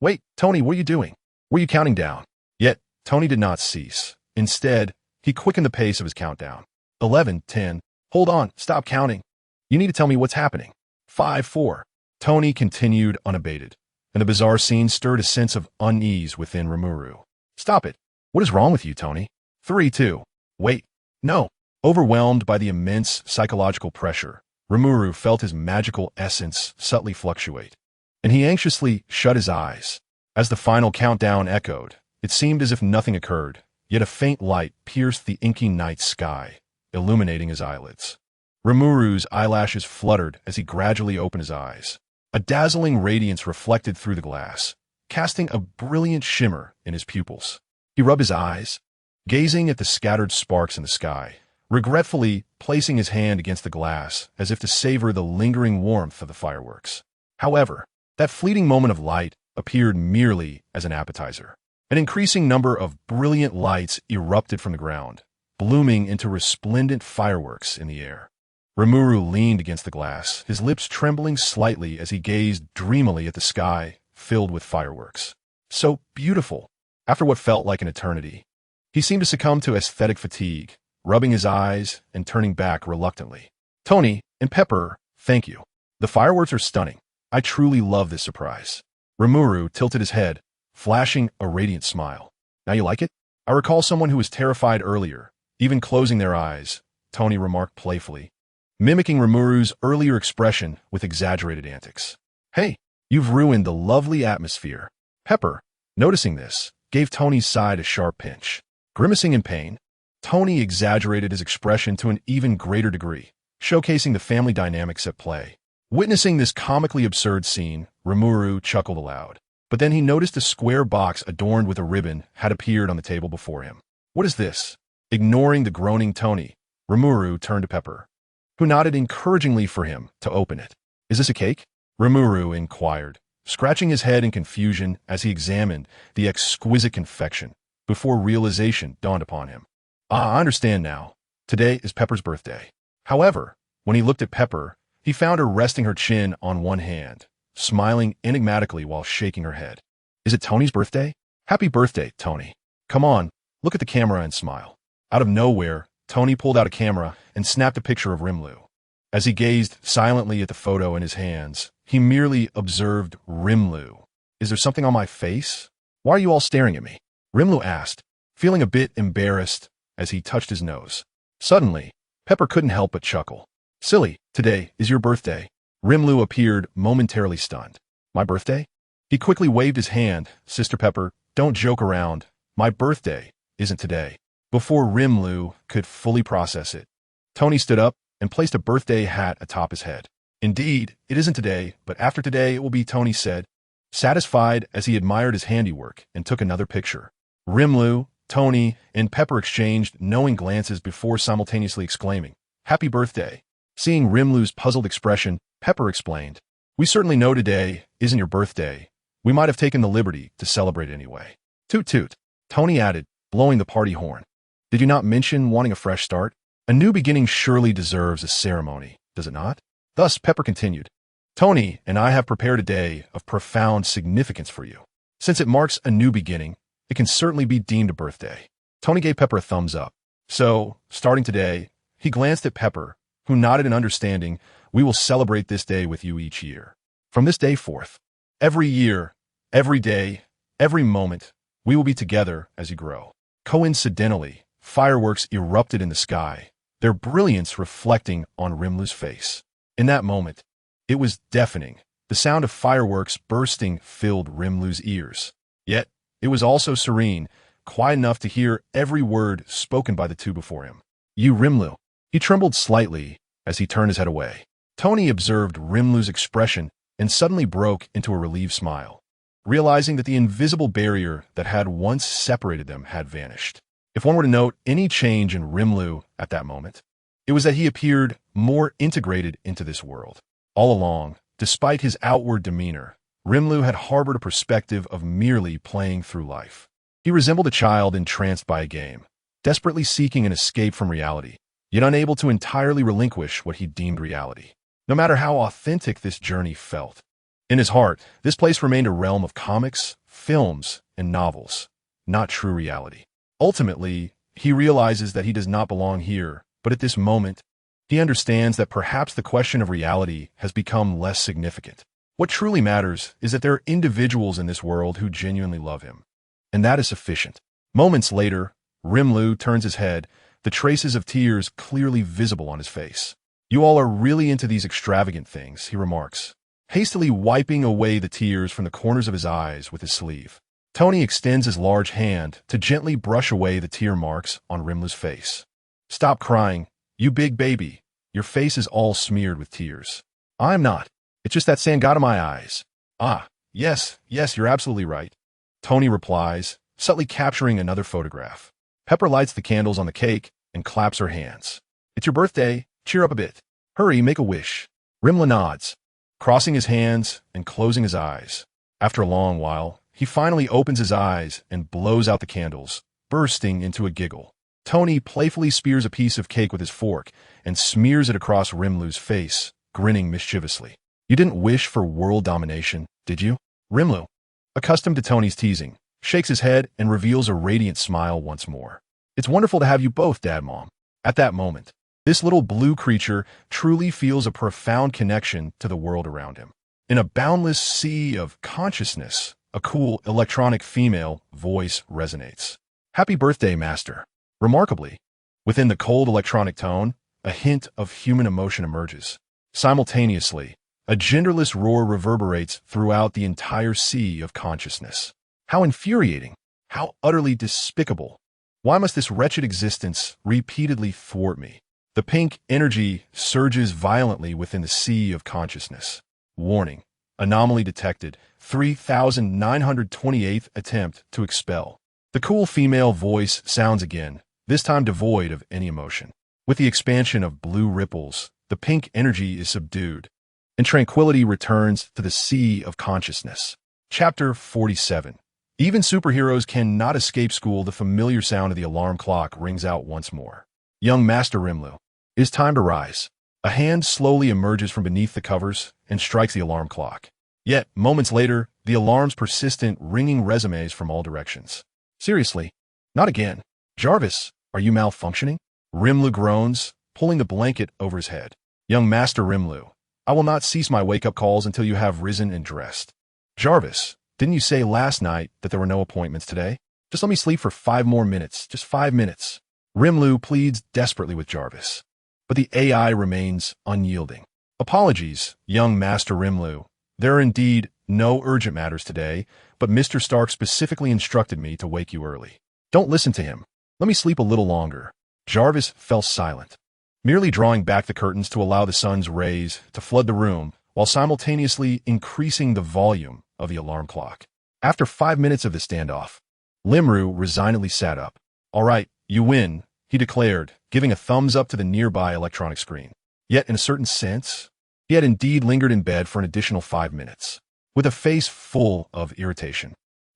"Wait, Tony, what are you doing? Were you counting down?" Yet, Tony did not cease. Instead, he quickened the pace of his countdown. 11, 10. "Hold on, stop counting. You need to tell me what's happening." 5, 4. Tony continued unabated, and the bizarre scene stirred a sense of unease within Rimuru. "Stop it. What is wrong with you, Tony?" 3, 2. Wait, no. Overwhelmed by the immense psychological pressure, Rimuru felt his magical essence subtly fluctuate, and he anxiously shut his eyes. As the final countdown echoed, it seemed as if nothing occurred, yet a faint light pierced the inky night sky, illuminating his eyelids. Rimuru's eyelashes fluttered as he gradually opened his eyes. A dazzling radiance reflected through the glass, casting a brilliant shimmer in his pupils. He rubbed his eyes, gazing at the scattered sparks in the sky, regretfully placing his hand against the glass as if to savor the lingering warmth of the fireworks. However, that fleeting moment of light appeared merely as an appetizer. An increasing number of brilliant lights erupted from the ground, blooming into resplendent fireworks in the air. Rimuru leaned against the glass, his lips trembling slightly as he gazed dreamily at the sky filled with fireworks. So beautiful. After what felt like an eternity, he seemed to succumb to aesthetic fatigue, rubbing his eyes and turning back reluctantly. Tony and Pepper, thank you. The fireworks are stunning. I truly love this surprise. Rimuru tilted his head, flashing a radiant smile. Now you like it? I recall someone who was terrified earlier, even closing their eyes, Tony remarked playfully, mimicking Rimuru's earlier expression with exaggerated antics. Hey, you've ruined the lovely atmosphere. Pepper, noticing this, gave Tony's side a sharp pinch. Grimacing in pain, Tony exaggerated his expression to an even greater degree, showcasing the family dynamics at play. Witnessing this comically absurd scene, Rimuru chuckled aloud. But then he noticed a square box adorned with a ribbon had appeared on the table before him. What is this? Ignoring the groaning Tony, Rimuru turned to Pepper, who nodded encouragingly for him to open it. Is this a cake? Rimuru inquired, scratching his head in confusion as he examined the exquisite confection, before realization dawned upon him. I understand now. Today is Pepper's birthday. However, when he looked at Pepper, he found her resting her chin on one hand, smiling enigmatically while shaking her head. Is it Tony's birthday? Happy birthday, Tony. Come on, look at the camera and smile. Out of nowhere, Tony pulled out a camera and snapped a picture of Rimlu. As he gazed silently at the photo in his hands, he merely observed Rimlu. Is there something on my face? Why are you all staring at me? Rimlu asked, feeling a bit embarrassed as he touched his nose. Suddenly, Pepper couldn't help but chuckle. Silly, today is your birthday. Rimlu appeared momentarily stunned. My birthday? He quickly waved his hand. Sister Pepper, don't joke around. My birthday isn't today. Before Rimlu could fully process it, Tony stood up and placed a birthday hat atop his head. Indeed, it isn't today, but after today it will be, Tony said, satisfied as he admired his handiwork and took another picture. Rimlu, Tony, and Pepper exchanged knowing glances before simultaneously exclaiming, Happy birthday. Seeing Rimlu's puzzled expression, Pepper explained, We certainly know today isn't your birthday. We might have taken the liberty to celebrate anyway. Toot toot, Tony added, blowing the party horn. Did you not mention wanting a fresh start? A new beginning surely deserves a ceremony, does it not? Thus, Pepper continued, Tony and I have prepared a day of profound significance for you. Since it marks a new beginning, it can certainly be deemed a birthday. Tony gave Pepper a thumbs up. So, starting today, he glanced at Pepper, who nodded in understanding. We will celebrate this day with you each year. From this day forth, every year, every day, every moment, we will be together as you grow. Coincidentally, fireworks erupted in the sky, their brilliance reflecting on Rimlu's face. In that moment, it was deafening. The sound of fireworks bursting filled Rimlu's ears. Yet, it was also serene, quiet enough to hear every word spoken by the two before him. You, Rimlu. He trembled slightly as he turned his head away. Tony observed Rimlu's expression and suddenly broke into a relieved smile, realizing that the invisible barrier that had once separated them had vanished. If one were to note any change in Rimlu at that moment, it was that he appeared more integrated into this world. All along, despite his outward demeanor, Rimlu had harbored a perspective of merely playing through life. He resembled a child entranced by a game, desperately seeking an escape from reality, yet unable to entirely relinquish what he deemed reality, no matter how authentic this journey felt. In his heart, this place remained a realm of comics, films, and novels, not true reality. Ultimately, he realizes that he does not belong here, but at this moment, he understands that perhaps the question of reality has become less significant. What truly matters is that there are individuals in this world who genuinely love him, and that is sufficient. Moments later, Rimlu turns his head, the traces of tears clearly visible on his face. "You all are really into these extravagant things," he remarks, hastily wiping away the tears from the corners of his eyes with his sleeve. Tony extends his large hand to gently brush away the tear marks on Rimlu's face. "Stop crying, you big baby. Your face is all smeared with tears." "I'm not. It's just that sand got in my eyes." "Ah, yes, you're absolutely right," Tony replies, subtly capturing another photograph. Pepper lights the candles on the cake and claps her hands. "It's your birthday. Cheer up a bit. Hurry, make a wish." Rimla nods, crossing his hands and closing his eyes. After a long while, he finally opens his eyes and blows out the candles, bursting into a giggle. Tony playfully spears a piece of cake with his fork and smears it across Rimlu's face, grinning mischievously. "You didn't wish for world domination, did you?" Rimlu, accustomed to Tony's teasing, shakes his head and reveals a radiant smile once more. "It's wonderful to have you both, Dad, Mom." At that moment, this little blue creature truly feels a profound connection to the world around him. In a boundless sea of consciousness, a cool, electronic female voice resonates. "Happy birthday, Master." Remarkably, within the cold electronic tone, a hint of human emotion emerges. Simultaneously, a genderless roar reverberates throughout the entire sea of consciousness. How infuriating! How utterly despicable! Why must this wretched existence repeatedly thwart me? The pink energy surges violently within the sea of consciousness. Warning: anomaly detected. 3928th attempt to expel. The cool female voice sounds again, this time devoid of any emotion. With the expansion of blue ripples, the pink energy is subdued, and tranquility returns to the sea of consciousness. Chapter 47. Even superheroes cannot escape school. The familiar sound of the alarm clock rings out once more. "Young Master Rimlu, it is time to rise." A hand slowly emerges from beneath the covers and strikes the alarm clock. Yet, moments later, the alarm's persistent, ringing resumes from all directions. "Seriously? Not again. Jarvis, are you malfunctioning?" Rimlu groans, pulling the blanket over his head. "Young Master Rimlu, I will not cease my wake-up calls until you have risen and dressed." "Jarvis, didn't you say last night that there were no appointments today? Just let me sleep for 5 more minutes, just 5 minutes." Rimlu pleads desperately with Jarvis, but the AI remains unyielding. "Apologies, young Master Rimlu. There are indeed no urgent matters today, but Mr. Stark specifically instructed me to wake you early." "Don't listen to him. Let me sleep a little longer." Jarvis fell silent, merely drawing back the curtains to allow the sun's rays to flood the room, while simultaneously increasing the volume of the alarm clock. After 5 minutes of the standoff, Limru resignedly sat up. "All right, you win," he declared, giving a thumbs up to the nearby electronic screen. Yet, in a certain sense, he had indeed lingered in bed for an additional 5 minutes. With a face full of irritation,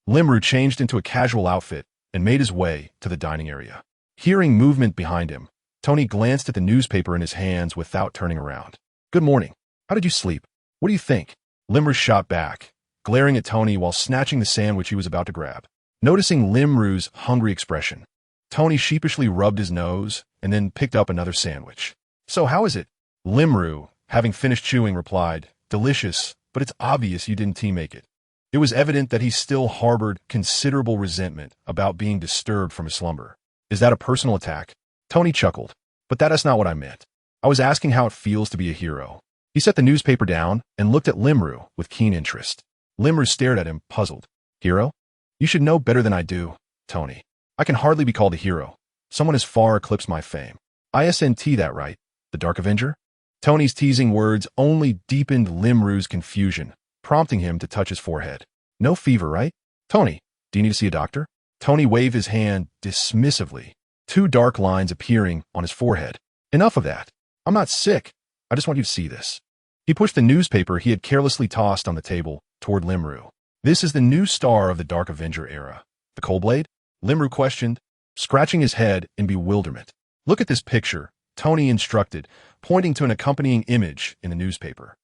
Limru changed into a casual outfit and made his way to the dining area. Hearing movement behind him, Tony glanced at the newspaper in his hands without turning around. "Good morning. How did you sleep? What do you think?" Limru shot back, glaring at Tony while snatching the sandwich he was about to grab. Noticing Limru's hungry expression, Tony sheepishly rubbed his nose and then picked up another sandwich. "So how is it?" Limru, having finished chewing, replied, "Delicious, but it's obvious you didn't teammake it." It was evident that he still harbored considerable resentment about being disturbed from his slumber. "Is that a personal attack?" Tony chuckled. "But that's not what I meant. I was asking how it feels to be a hero." He set the newspaper down and looked at Limru with keen interest. Limru stared at him, puzzled. "Hero? You should know better than I do, Tony. I can hardly be called a hero. Someone has far eclipsed my fame." "ISNT that right? The Dark Avenger?" Tony's teasing words only deepened Limru's confusion, prompting him to touch his forehead. "No fever, right? Tony, do you need to see a doctor?" Tony waved his hand dismissively, 2 dark lines appearing on his forehead. "Enough of that. I'm not sick. I just want you to see this." He pushed the newspaper he had carelessly tossed on the table toward Limru. "This is the new star of the Dark Avenger era. The Coldblade?" Limru questioned, scratching his head in bewilderment. "Look at this picture," Tony instructed, pointing to an accompanying image in the newspaper.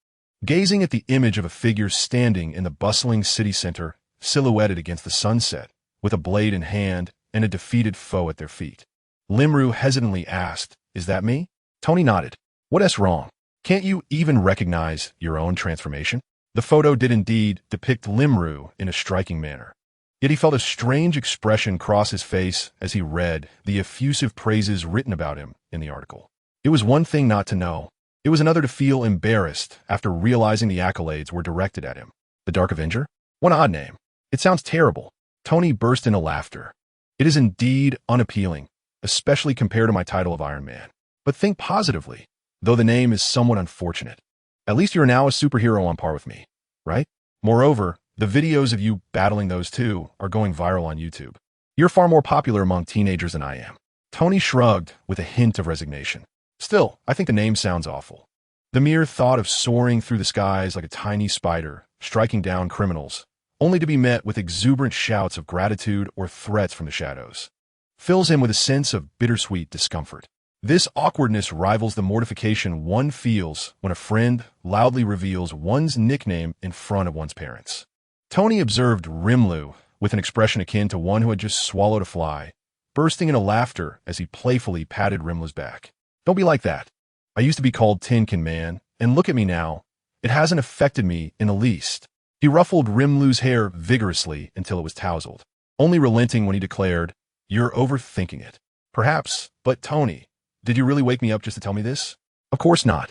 Gazing at the image of a figure standing in the bustling city center, silhouetted against the sunset, with a blade in hand and a defeated foe at their feet, Limru hesitantly asked, "Is that me?" Tony nodded. "What's wrong? Can't you even recognize your own transformation?" The photo did indeed depict Limru in a striking manner. Yet he felt a strange expression cross his face as he read the effusive praises written about him in the article. It was one thing not to know. It was another to feel embarrassed after realizing the accolades were directed at him. The Dark Avenger? What an odd name. It sounds terrible. Tony burst into laughter. It is indeed unappealing, especially compared to my title of Iron Man. But think positively, though the name is somewhat unfortunate. At least you're now a superhero on par with me, right? Moreover, the videos of you battling those two are going viral on YouTube. You're far more popular among teenagers than I am. Tony shrugged with a hint of resignation. Still, I think the name sounds awful. The mere thought of soaring through the skies like a tiny spider, striking down criminals, only to be met with exuberant shouts of gratitude or threats from the shadows, fills him with a sense of bittersweet discomfort. This awkwardness rivals the mortification one feels when a friend loudly reveals one's nickname in front of one's parents. Tony observed Rimlu with an expression akin to one who had just swallowed a fly, bursting into laughter as he playfully patted Rimlu's back. Don't be like that. I used to be called Tin Can Man, and look at me now. It hasn't affected me in the least. He ruffled Rimlu's hair vigorously until it was tousled, only relenting when he declared, "You're overthinking it." Perhaps, but Tony, did you really wake me up just to tell me this? Of course not.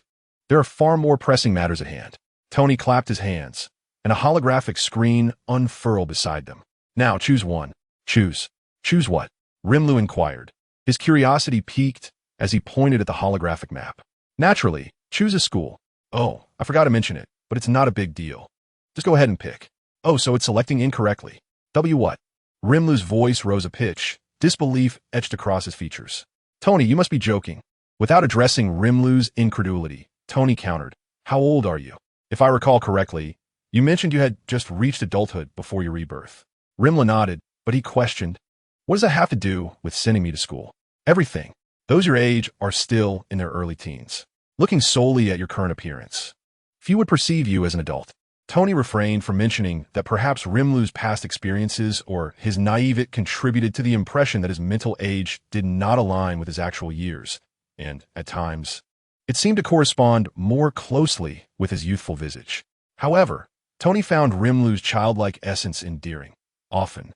There are far more pressing matters at hand. Tony clapped his hands, and a holographic screen unfurled beside them. Now choose one. Choose. Choose what? Rimlu inquired. His curiosity piqued as he pointed at the holographic map. Naturally, choose a school. Oh, I forgot to mention it, but it's not a big deal. Just go ahead and pick. Oh, so it's selecting incorrectly. W what? Rimlu's voice rose a pitch, disbelief etched across his features. Tony, you must be joking. Without addressing Rimlu's incredulity, Tony countered. How old are you? If I recall correctly, you mentioned you had just reached adulthood before your rebirth. Rimlu nodded, but he questioned, what does that have to do with sending me to school? Everything. Those your age are still in their early teens, looking solely at your current appearance. Few would perceive you as an adult. Tony refrained from mentioning that perhaps Rimlu's past experiences or his naivete contributed to the impression that his mental age did not align with his actual years, and, at times, it seemed to correspond more closely with his youthful visage. However, Tony found Rimlu's childlike essence endearing. Often,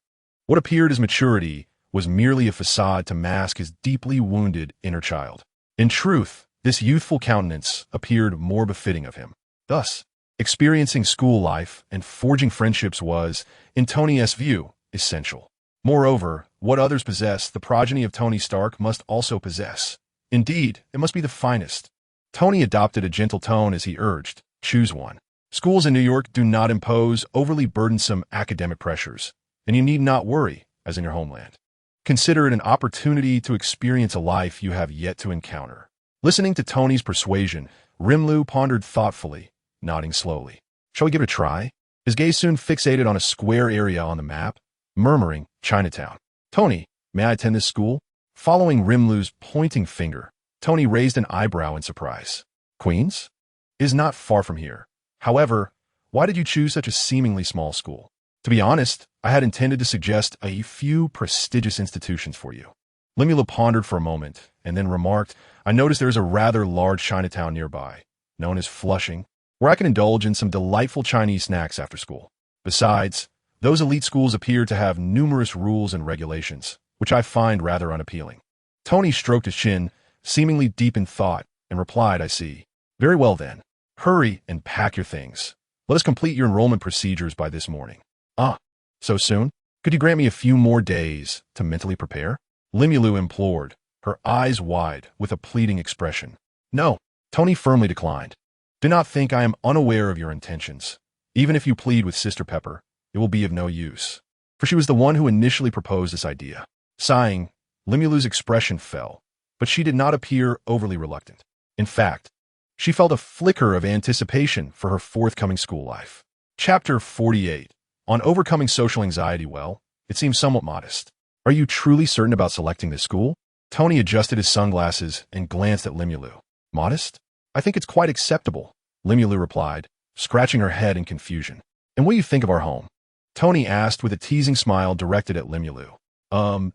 what appeared as maturity was merely a facade to mask his deeply wounded inner child. In truth, this youthful countenance appeared more befitting of him. Thus, experiencing school life and forging friendships was, in Tony's view, essential. Moreover, what others possess, the progeny of Tony Stark must also possess. Indeed, it must be the finest. Tony adopted a gentle tone as he urged, choose one. Schools in New York do not impose overly burdensome academic pressures, and you need not worry, as in your homeland. Consider it an opportunity to experience a life you have yet to encounter. Listening to Tony's persuasion, Rimlu pondered thoughtfully, nodding slowly. Shall we give it a try? His gaze soon fixated on a square area on the map, murmuring, Chinatown. Tony, may I attend this school? Following Rimlu's pointing finger, Tony raised an eyebrow in surprise. Queens? It is not far from here. However, why did you choose such a seemingly small school? To be honest, I had intended to suggest a few prestigious institutions for you. Limula pondered for a moment, and then remarked, I noticed there is a rather large Chinatown nearby, known as Flushing, where I can indulge in some delightful Chinese snacks after school. Besides, those elite schools appear to have numerous rules and regulations, which I find rather unappealing. Tony stroked his chin, seemingly deep in thought, and replied, I see. Very well then. Hurry and pack your things. Let us complete your enrollment procedures by this morning. Ah, so soon? Could you grant me a few more days to mentally prepare? Limulu implored, her eyes wide with a pleading expression. No, Tony firmly declined. Do not think I am unaware of your intentions. Even if you plead with Sister Pepper, it will be of no use. For she was the one who initially proposed this idea. Sighing, Limulu's expression fell, but she did not appear overly reluctant. In fact, she felt a flicker of anticipation for her forthcoming school life. Chapter 48. On overcoming social anxiety. Well, it seems somewhat modest. Are you truly certain about selecting this school? Tony adjusted his sunglasses and glanced at Limulu. Modest? I think it's quite acceptable, Limulu replied, scratching her head in confusion. And what do you think of our home? Tony asked with a teasing smile directed at Limulu.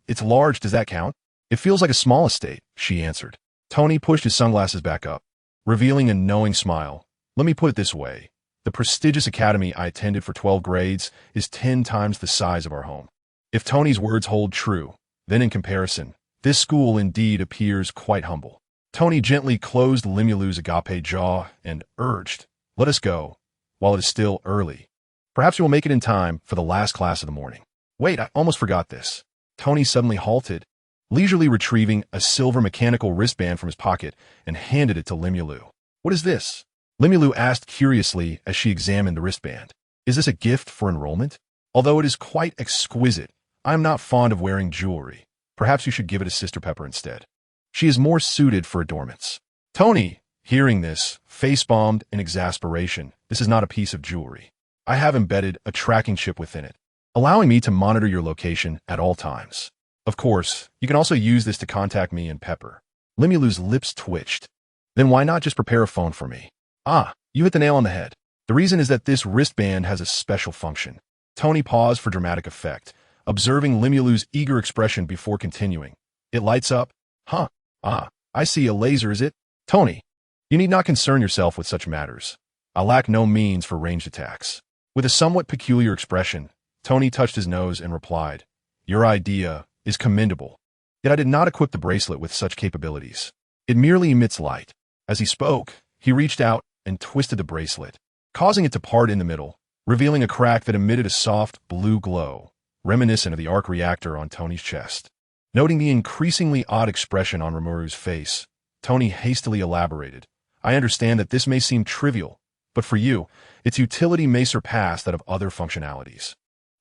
It's large, does that count? It feels like a small estate, she answered. Tony pushed his sunglasses back up, revealing a knowing smile. Let me put it this way. The prestigious academy I attended for 12 grades is 10 times the size of our home. If Tony's words hold true, then in comparison, this school indeed appears quite humble. Tony gently closed Limulu's agape jaw and urged, "Let us go, while it is still early. Perhaps you will make it in time for the last class of the morning." Wait, I almost forgot this. Tony suddenly halted, leisurely retrieving a silver mechanical wristband from his pocket and handed it to Limulu. "What is this?" Limulu asked curiously as she examined the wristband. "Is this a gift for enrollment? Although it is quite exquisite, I am not fond of wearing jewelry. Perhaps you should give it to Sister Pepper instead. She is more suited for adornments." Tony, hearing this, face-bombed in exasperation. "This is not a piece of jewelry. I have embedded a tracking chip within it, allowing me to monitor your location at all times. Of course, you can also use this to contact me and Pepper." Limulu's lips twitched. "Then why not just prepare a phone for me?" "Ah, you hit the nail on the head. The reason is that this wristband has a special function." Tony paused for dramatic effect, observing Limulu's eager expression before continuing. "It lights up." "Huh. Ah, I see, a laser, is it?" "Tony, you need not concern yourself with such matters. I lack no means for ranged attacks." With a somewhat peculiar expression, Tony touched his nose and replied, "Your idea is commendable. Yet I did not equip the bracelet with such capabilities. It merely emits light." As he spoke, he reached out and twisted the bracelet, causing it to part in the middle, revealing a crack that emitted a soft blue glow, reminiscent of the arc reactor on Tony's chest. Noting the increasingly odd expression on Rimuru's face, Tony hastily elaborated, "I understand that this may seem trivial, but for you, its utility may surpass that of other functionalities.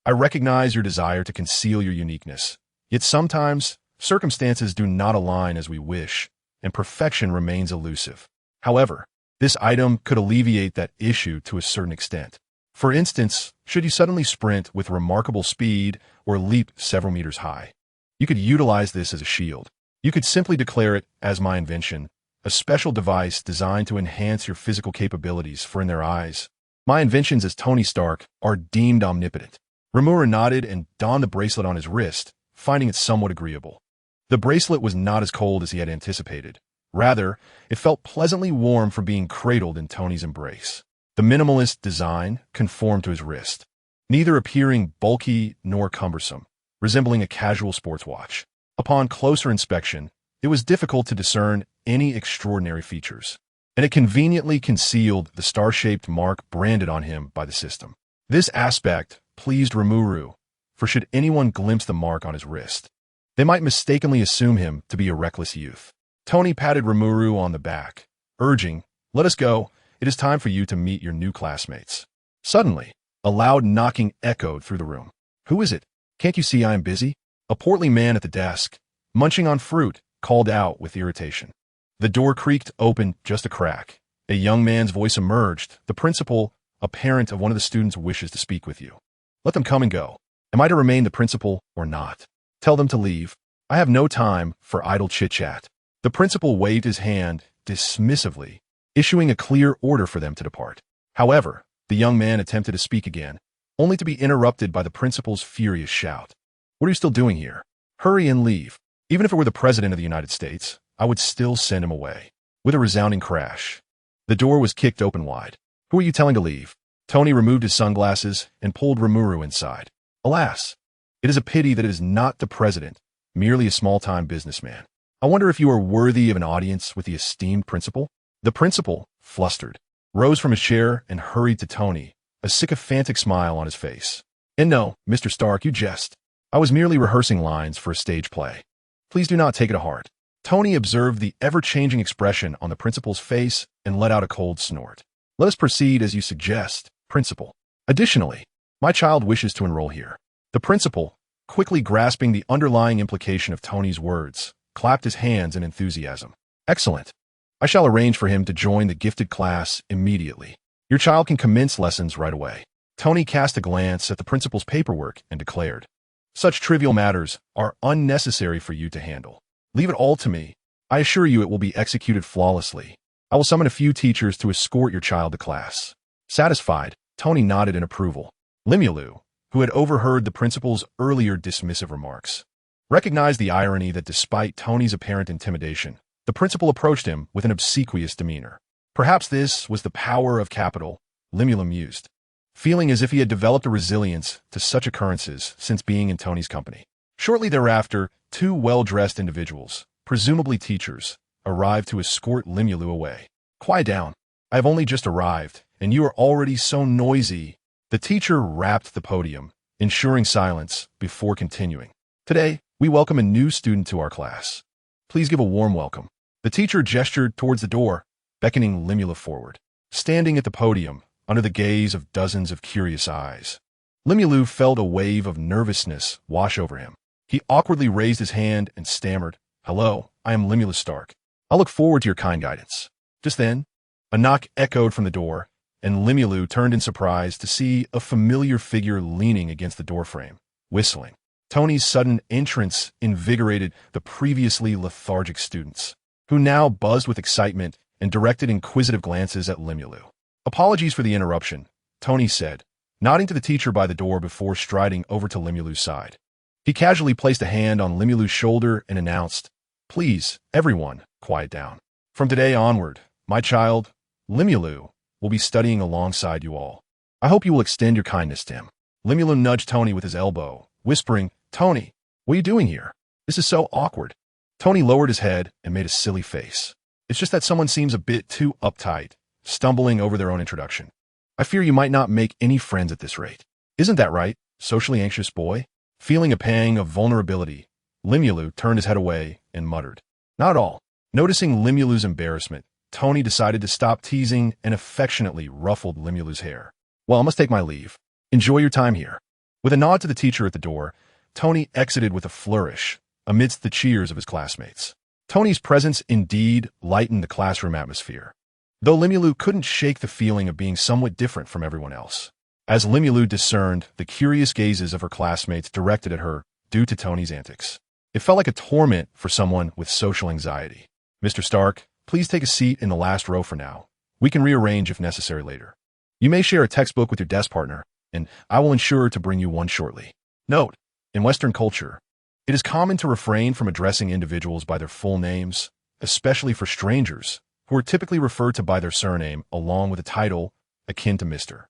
I recognize your desire to conceal your uniqueness, yet sometimes circumstances do not align as we wish, and perfection remains elusive. However, this item could alleviate that issue to a certain extent. For instance, should you suddenly sprint with remarkable speed or leap several meters high, you could utilize this as a shield. You could simply declare it as my invention, a special device designed to enhance your physical capabilities, for in their eyes, my inventions as Tony Stark are deemed omnipotent." Rimuru nodded and donned the bracelet on his wrist, finding it somewhat agreeable. The bracelet was not as cold as he had anticipated. Rather, it felt pleasantly warm from being cradled in Tony's embrace. The minimalist design conformed to his wrist, neither appearing bulky nor cumbersome, resembling a casual sports watch. Upon closer inspection, it was difficult to discern any extraordinary features, and it conveniently concealed the star-shaped mark branded on him by the system. This aspect pleased Rimuru, for should anyone glimpse the mark on his wrist, they might mistakenly assume him to be a reckless youth. Tony patted Rimuru on the back, urging, "Let us go. It is time for you to meet your new classmates." Suddenly, a loud knocking echoed through the room. "Who is it? Can't you see I am busy?" A portly man at the desk, munching on fruit, called out with irritation. The door creaked open just a crack. A young man's voice emerged. "The principal, a parent of one of the students, wishes to speak with you." "Let them come and go. Am I to remain the principal or not?" "Tell them to leave. I have no time for idle chit-chat." The principal waved his hand dismissively, issuing a clear order for them to depart. However, the young man attempted to speak again, only to be interrupted by the principal's furious shout. "What are you still doing here? Hurry and leave. Even if it were the President of the United States, I would still send him away." With a resounding crash, the door was kicked open wide. "Who are you telling to leave?" Tony removed his sunglasses and pulled Rimuru inside. "Alas, it is a pity that it is not the President, merely a small-time businessman. I wonder if you are worthy of an audience with the esteemed principal?" The principal, flustered, rose from his chair and hurried to Tony, a sycophantic smile on his face. "And no, Mr. Stark, you jest. I was merely rehearsing lines for a stage play. Please do not take it to heart." Tony observed the ever-changing expression on the principal's face and let out a cold snort. "Let us proceed as you suggest, Principal. Additionally, my child wishes to enroll here." The principal, quickly grasping the underlying implication of Tony's words, clapped his hands in enthusiasm. "Excellent. I shall arrange for him to join the gifted class immediately. Your child can commence lessons right away." Tony cast a glance at the principal's paperwork and declared, "Such trivial matters are unnecessary for you to handle. Leave it all to me. I assure you it will be executed flawlessly. I will summon a few teachers to escort your child to class." Satisfied, Tony nodded in approval. Limulu, who had overheard the principal's earlier dismissive remarks, recognized the irony that despite Tony's apparent intimidation, the principal approached him with an obsequious demeanor. Perhaps this was the power of capital, Limulu mused, feeling as if he had developed a resilience to such occurrences since being in Tony's company. Shortly thereafter, two well-dressed individuals, presumably teachers, arrived to escort Limulu away. Quiet down. I have only just arrived, and you are already so noisy. The teacher rapped the podium, ensuring silence before continuing. Today, we welcome a new student to our class. Please give a warm welcome. The teacher gestured towards the door, beckoning Limulu forward. Standing at the podium, under the gaze of dozens of curious eyes, Limulu felt a wave of nervousness wash over him. He awkwardly raised his hand and stammered, "Hello, I am Limulu Stark. I look forward to your kind guidance." Just then, a knock echoed from the door, and Limulu turned in surprise to see a familiar figure leaning against the doorframe, whistling. Tony's sudden entrance invigorated the previously lethargic students, who now buzzed with excitement and directed inquisitive glances at Limulu. "Apologies for the interruption," Tony said, nodding to the teacher by the door before striding over to Limulu's side. He casually placed a hand on Limulu's shoulder and announced, "Please, everyone, quiet down. From today onward, my child, Limulu, will be studying alongside you all. I hope you will extend your kindness to him." Limulu nudged Tony with his elbow, whispering, "Tony, what are you doing here? This is so awkward." Tony lowered his head and made a silly face. "It's just that someone seems a bit too uptight, stumbling over their own introduction. I fear you might not make any friends at this rate. Isn't that right, socially anxious boy?" Feeling a pang of vulnerability, Limulu turned his head away and muttered, "Not at all." Noticing Limulu's embarrassment, Tony decided to stop teasing and affectionately ruffled Limulu's hair. "Well, I must take my leave. Enjoy your time here." With a nod to the teacher at the door, Tony exited with a flourish, amidst the cheers of his classmates. Tony's presence indeed lightened the classroom atmosphere, though Limulu couldn't shake the feeling of being somewhat different from everyone else, as Limulu discerned the curious gazes of her classmates directed at her due to Tony's antics. It felt like a torment for someone with social anxiety. "Mr. Stark, please take a seat in the last row for now. We can rearrange if necessary later. You may share a textbook with your desk partner, and I will ensure to bring you one shortly." Note: in Western culture, it is common to refrain from addressing individuals by their full names, especially for strangers, who are typically referred to by their surname along with a title akin to Mr.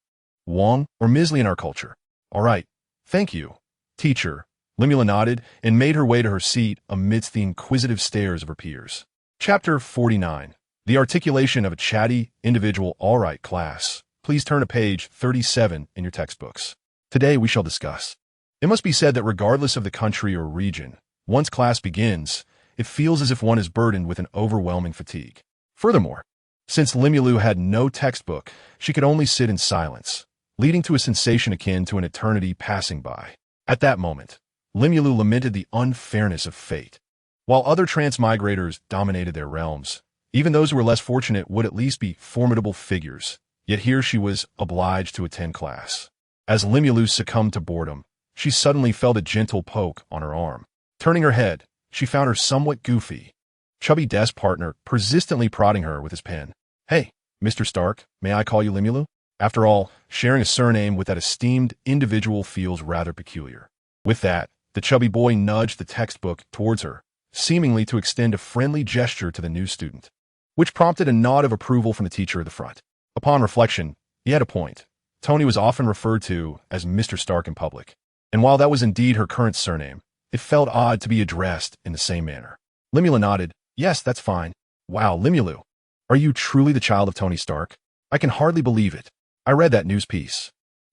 Wong or Ms. Lee in our culture. "All right, thank you, teacher." Limulu nodded and made her way to her seat amidst the inquisitive stares of her peers. Chapter 49. The articulation of a chatty individual. All right, class. Please turn to page 37 in your textbooks. Today we shall discuss. It must be said that regardless of the country or region, once class begins, it feels as if one is burdened with an overwhelming fatigue. Furthermore, since Limulu had no textbook, she could only sit in silence, leading to a sensation akin to an eternity passing by. At that moment, Limulu lamented the unfairness of fate. While other transmigrators dominated their realms, even those who were less fortunate would at least be formidable figures, yet here she was obliged to attend class. As Limulu succumbed to boredom, she suddenly felt a gentle poke on her arm. Turning her head, she found her somewhat goofy, chubby desk partner persistently prodding her with his pen. "Hey, Mr. Stark, may I call you Limulu? After all, sharing a surname with that esteemed individual feels rather peculiar." With that, the chubby boy nudged the textbook towards her, seemingly to extend a friendly gesture to the new student, which prompted a nod of approval from the teacher at the front. Upon reflection, he had a point. Tony was often referred to as Mr. Stark in public, and while that was indeed her current surname, it felt odd to be addressed in the same manner. Limulu nodded. "Yes, that's fine." "Wow, Limulu, are you truly the child of Tony Stark? I can hardly believe it. I read that news piece,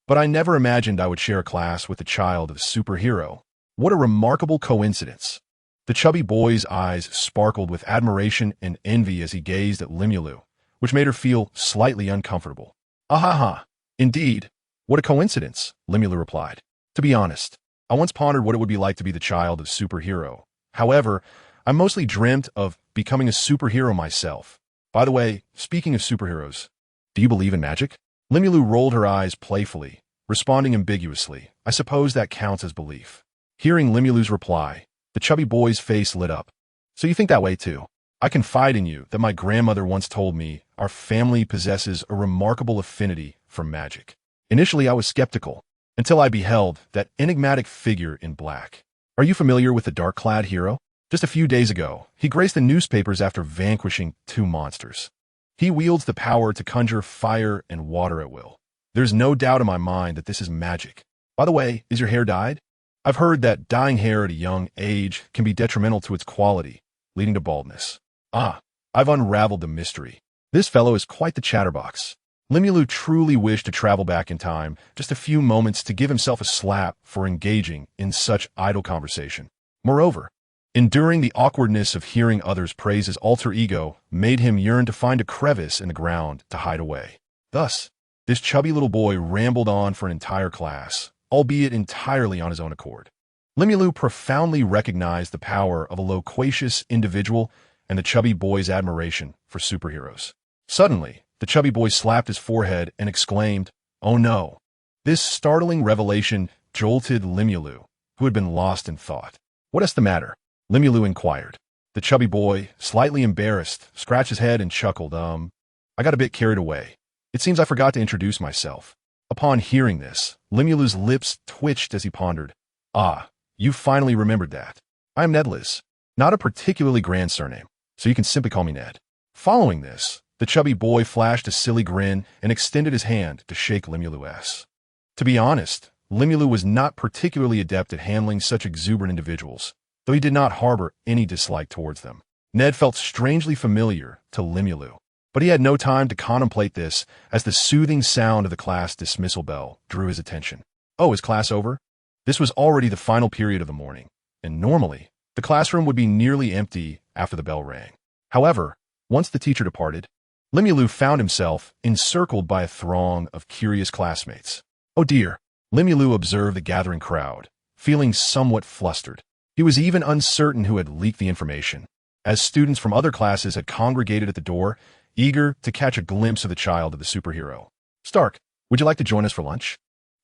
but I never imagined I would share a class with the child of a superhero. What a remarkable coincidence." The chubby boy's eyes sparkled with admiration and envy as he gazed at Limulu, which made her feel slightly uncomfortable. "Ahaha, indeed. What a coincidence," Limulu replied. "To be honest, I once pondered what it would be like to be the child of a superhero. However, I mostly dreamt of becoming a superhero myself. By the way, speaking of superheroes, do you believe in magic?" Limulu rolled her eyes playfully, responding ambiguously. "I suppose that counts as belief." Hearing Limulu's reply, the chubby boy's face lit up. "So you think that way too? I confide in you that my grandmother once told me our family possesses a remarkable affinity for magic. Initially, I was skeptical, until I beheld that enigmatic figure in black. Are you familiar with the dark-clad hero? Just a few days ago, he graced the newspapers after vanquishing 2 monsters. He wields the power to conjure fire and water at will, There's no doubt in my mind that this is magic. By the way, is your hair dyed? I've heard that dyeing hair at a young age can be detrimental to its quality, leading to baldness. Ah, I've unraveled the mystery. This fellow is quite the chatterbox. Limulu truly wished to travel back in time just a few moments to give himself a slap for engaging in such idle conversation. Moreover, enduring the awkwardness of hearing others praise his alter ego made him yearn to find a crevice in the ground to hide away. Thus, this chubby little boy rambled on for an entire class, albeit entirely on his own accord. Limulu profoundly recognized the power of a loquacious individual and the chubby boy's admiration for superheroes. Suddenly, the chubby boy slapped his forehead and exclaimed, "Oh no!" This startling revelation jolted Limulu, who had been lost in thought. "What is the matter?" Limulu inquired. The chubby boy, slightly embarrassed, scratched his head and chuckled, I got a bit carried away. It seems I forgot to introduce myself." Upon hearing this, Limulu's lips twitched as he pondered. "Ah, you finally remembered that. I am Nedliz. Not a particularly grand surname, so you can simply call me Ned." Following this, the chubby boy flashed a silly grin and extended his hand to shake Limulu's. To be honest, Limulu was not particularly adept at handling such exuberant individuals, though he did not harbor any dislike towards them. Ned felt strangely familiar to Limulu, but he had no time to contemplate this as the soothing sound of the class dismissal bell drew his attention. Oh, is class over? This was already the final period of the morning, and normally, the classroom would be nearly empty after the bell rang. However, once the teacher departed, Limulu found himself encircled by a throng of curious classmates. Oh dear, Limulu observed the gathering crowd, feeling somewhat flustered. He was even uncertain who had leaked the information, as students from other classes had congregated at the door, eager to catch a glimpse of the child of the superhero. "Stark, would you like to join us for lunch?"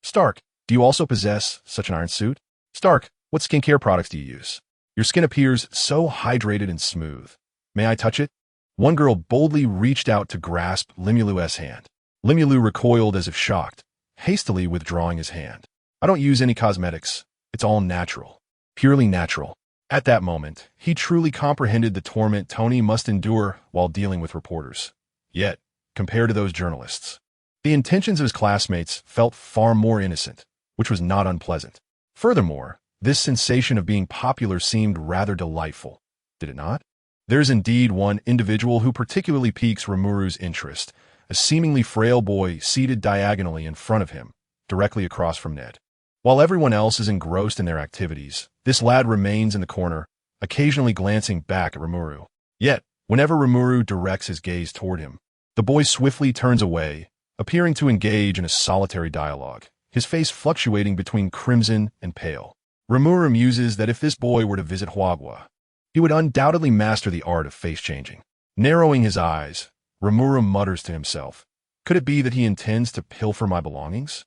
"Stark, do you also possess such an iron suit?" "Stark, what skincare products do you use? Your skin appears so hydrated and smooth. May I touch it?" One girl boldly reached out to grasp Limulu's hand. Limulu recoiled as if shocked, hastily withdrawing his hand. "I don't use any cosmetics. It's all natural. Purely natural." At that moment, he truly comprehended the torment Tony must endure while dealing with reporters. Yet, compared to those journalists, the intentions of his classmates felt far more innocent, which was not unpleasant. Furthermore, this sensation of being popular seemed rather delightful, did it not? There's indeed one individual who particularly piques Rimuru's interest, a seemingly frail boy seated diagonally in front of him, directly across from Ned. While everyone else is engrossed in their activities, this lad remains in the corner, occasionally glancing back at Rimuru. Yet, whenever Rimuru directs his gaze toward him, the boy swiftly turns away, appearing to engage in a solitary dialogue, his face fluctuating between crimson and pale. Rimuru muses that if this boy were to visit Huagua, he would undoubtedly master the art of face-changing. Narrowing his eyes, Rimuru mutters to himself, "Could it be that he intends to pilfer my belongings?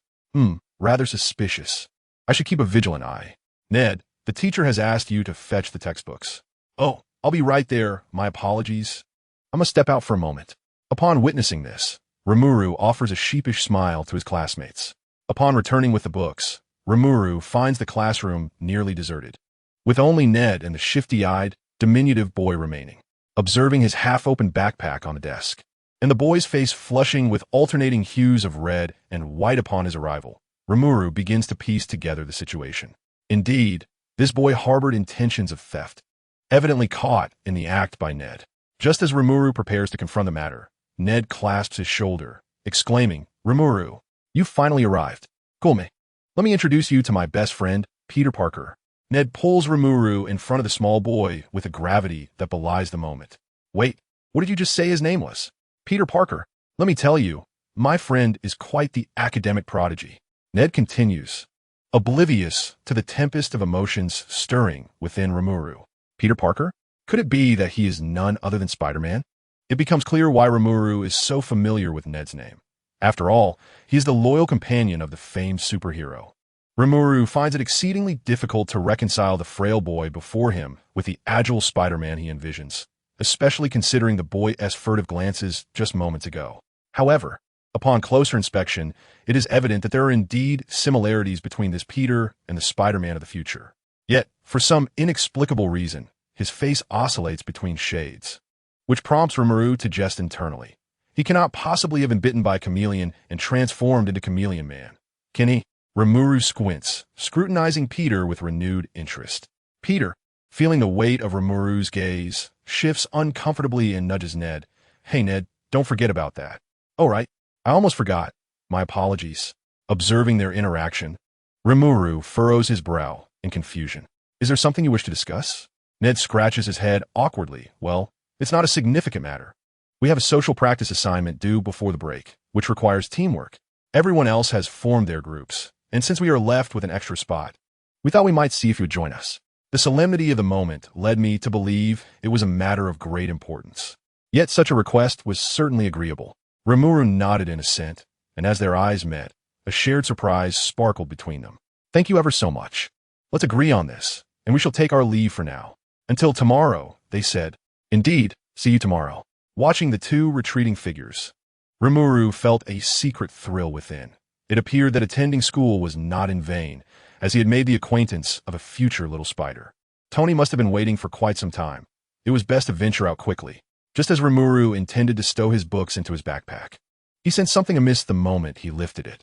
Rather suspicious. I should keep a vigilant eye. Ned, the teacher has asked you to fetch the textbooks." "Oh, I'll be right there. My apologies. I must step out for a moment." Upon witnessing this, Rimuru offers a sheepish smile to his classmates. Upon returning with the books, Rimuru finds the classroom nearly deserted, with only Ned and the shifty-eyed, diminutive boy remaining, observing his half-open backpack on the desk, and the boy's face flushing with alternating hues of red and white upon his arrival. Rimuru begins to piece together the situation. Indeed, this boy harbored intentions of theft, evidently caught in the act by Ned. Just as Rimuru prepares to confront the matter, Ned clasps his shoulder, exclaiming, "Rimuru, you finally arrived. Come, let me introduce you to my best friend, Peter Parker." Ned pulls Rimuru in front of the small boy with a gravity that belies the moment. "Wait, what did you just say his name was?" "Peter Parker. Let me tell you, my friend is quite the academic prodigy." Ned continues, oblivious to the tempest of emotions stirring within Rimuru. Peter Parker? Could it be that he is none other than Spider-Man? It becomes clear why Rimuru is so familiar with Ned's name. After all, he is the loyal companion of the famed superhero. Rimuru finds it exceedingly difficult to reconcile the frail boy before him with the agile Spider-Man he envisions, especially considering the boy's furtive glances just moments ago. However, upon closer inspection, it is evident that there are indeed similarities between this Peter and the Spider-Man of the future. Yet, for some inexplicable reason, his face oscillates between shades, which prompts Rimuru to jest internally. He cannot possibly have been bitten by a chameleon and transformed into Chameleon Man. Can he? Rimuru squints, scrutinizing Peter with renewed interest. Peter, feeling the weight of Rimuru's gaze, shifts uncomfortably and nudges Ned. Hey Ned, don't forget about that. Oh right, I almost forgot. My apologies. Observing their interaction, Rimuru furrows his brow in confusion. Is there something you wish to discuss? Ned scratches his head awkwardly. Well, it's not a significant matter. We have a social practice assignment due before the break, which requires teamwork. Everyone else has formed their groups, and since we are left with an extra spot, we thought we might see if you would join us. The solemnity of the moment led me to believe it was a matter of great importance. Yet such a request was certainly agreeable. Rimuru nodded in assent, and as their eyes met, a shared surprise sparkled between them. Thank you ever so much. Let's agree on this, and we shall take our leave for now. Until tomorrow, they said. Indeed, see you tomorrow. Watching the two retreating figures, Rimuru felt a secret thrill within. It appeared that attending school was not in vain, as he had made the acquaintance of a future little spider. Tony must have been waiting for quite some time. It was best to venture out quickly, just as Rimuru intended to stow his books into his backpack. He sensed something amiss the moment he lifted it.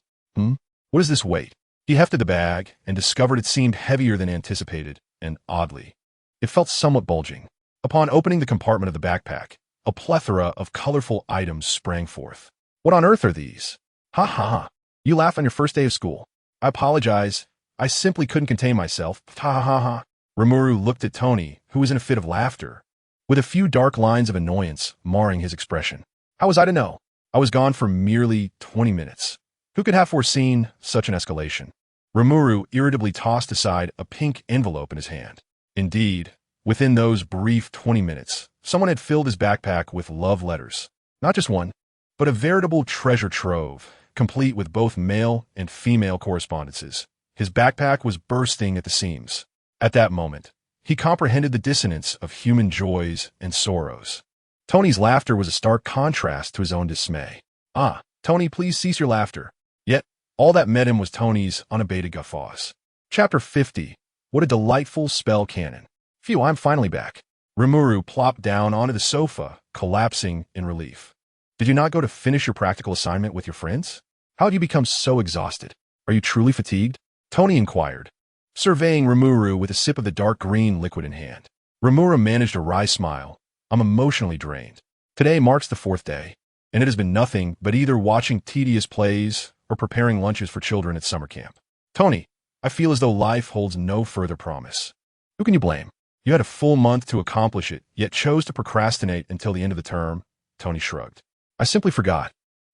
What is this weight? He hefted the bag and discovered it seemed heavier than anticipated, and oddly, it felt somewhat bulging. Upon opening the compartment of the backpack, a plethora of colorful items sprang forth. What on earth are these? Ha ha ha. You laugh on your first day of school. I apologize. I simply couldn't contain myself. Ha ha ha ha. Rimuru looked at Tony, who was in a fit of laughter, with a few dark lines of annoyance marring his expression. How was I to know? I was gone for merely 20 minutes. Who could have foreseen such an escalation? Rimuru irritably tossed aside a pink envelope in his hand. Indeed, within those brief 20 minutes, someone had filled his backpack with love letters. Not just one, but a veritable treasure trove, complete with both male and female correspondences. His backpack was bursting at the seams. At that moment, he comprehended the dissonance of human joys and sorrows. Tony's laughter was a stark contrast to his own dismay. Ah, Tony, please cease your laughter. Yet, all that met him was Tony's unabated guffaws. Chapter 50. What a delightful spell cannon. Phew, I'm finally back. Rimuru plopped down onto the sofa, collapsing in relief. Did you not go to finish your practical assignment with your friends? How have you become so exhausted? Are you truly fatigued? Tony inquired, surveying Rimuru with a sip of the dark green liquid in hand. Rimuru managed a wry smile. I'm emotionally drained. Today marks the 4th day, and it has been nothing but either watching tedious plays or preparing lunches for children at summer camp. Tony, I feel as though life holds no further promise. Who can you blame? You had a full month to accomplish it, yet chose to procrastinate until the end of the term. Tony shrugged. I simply forgot.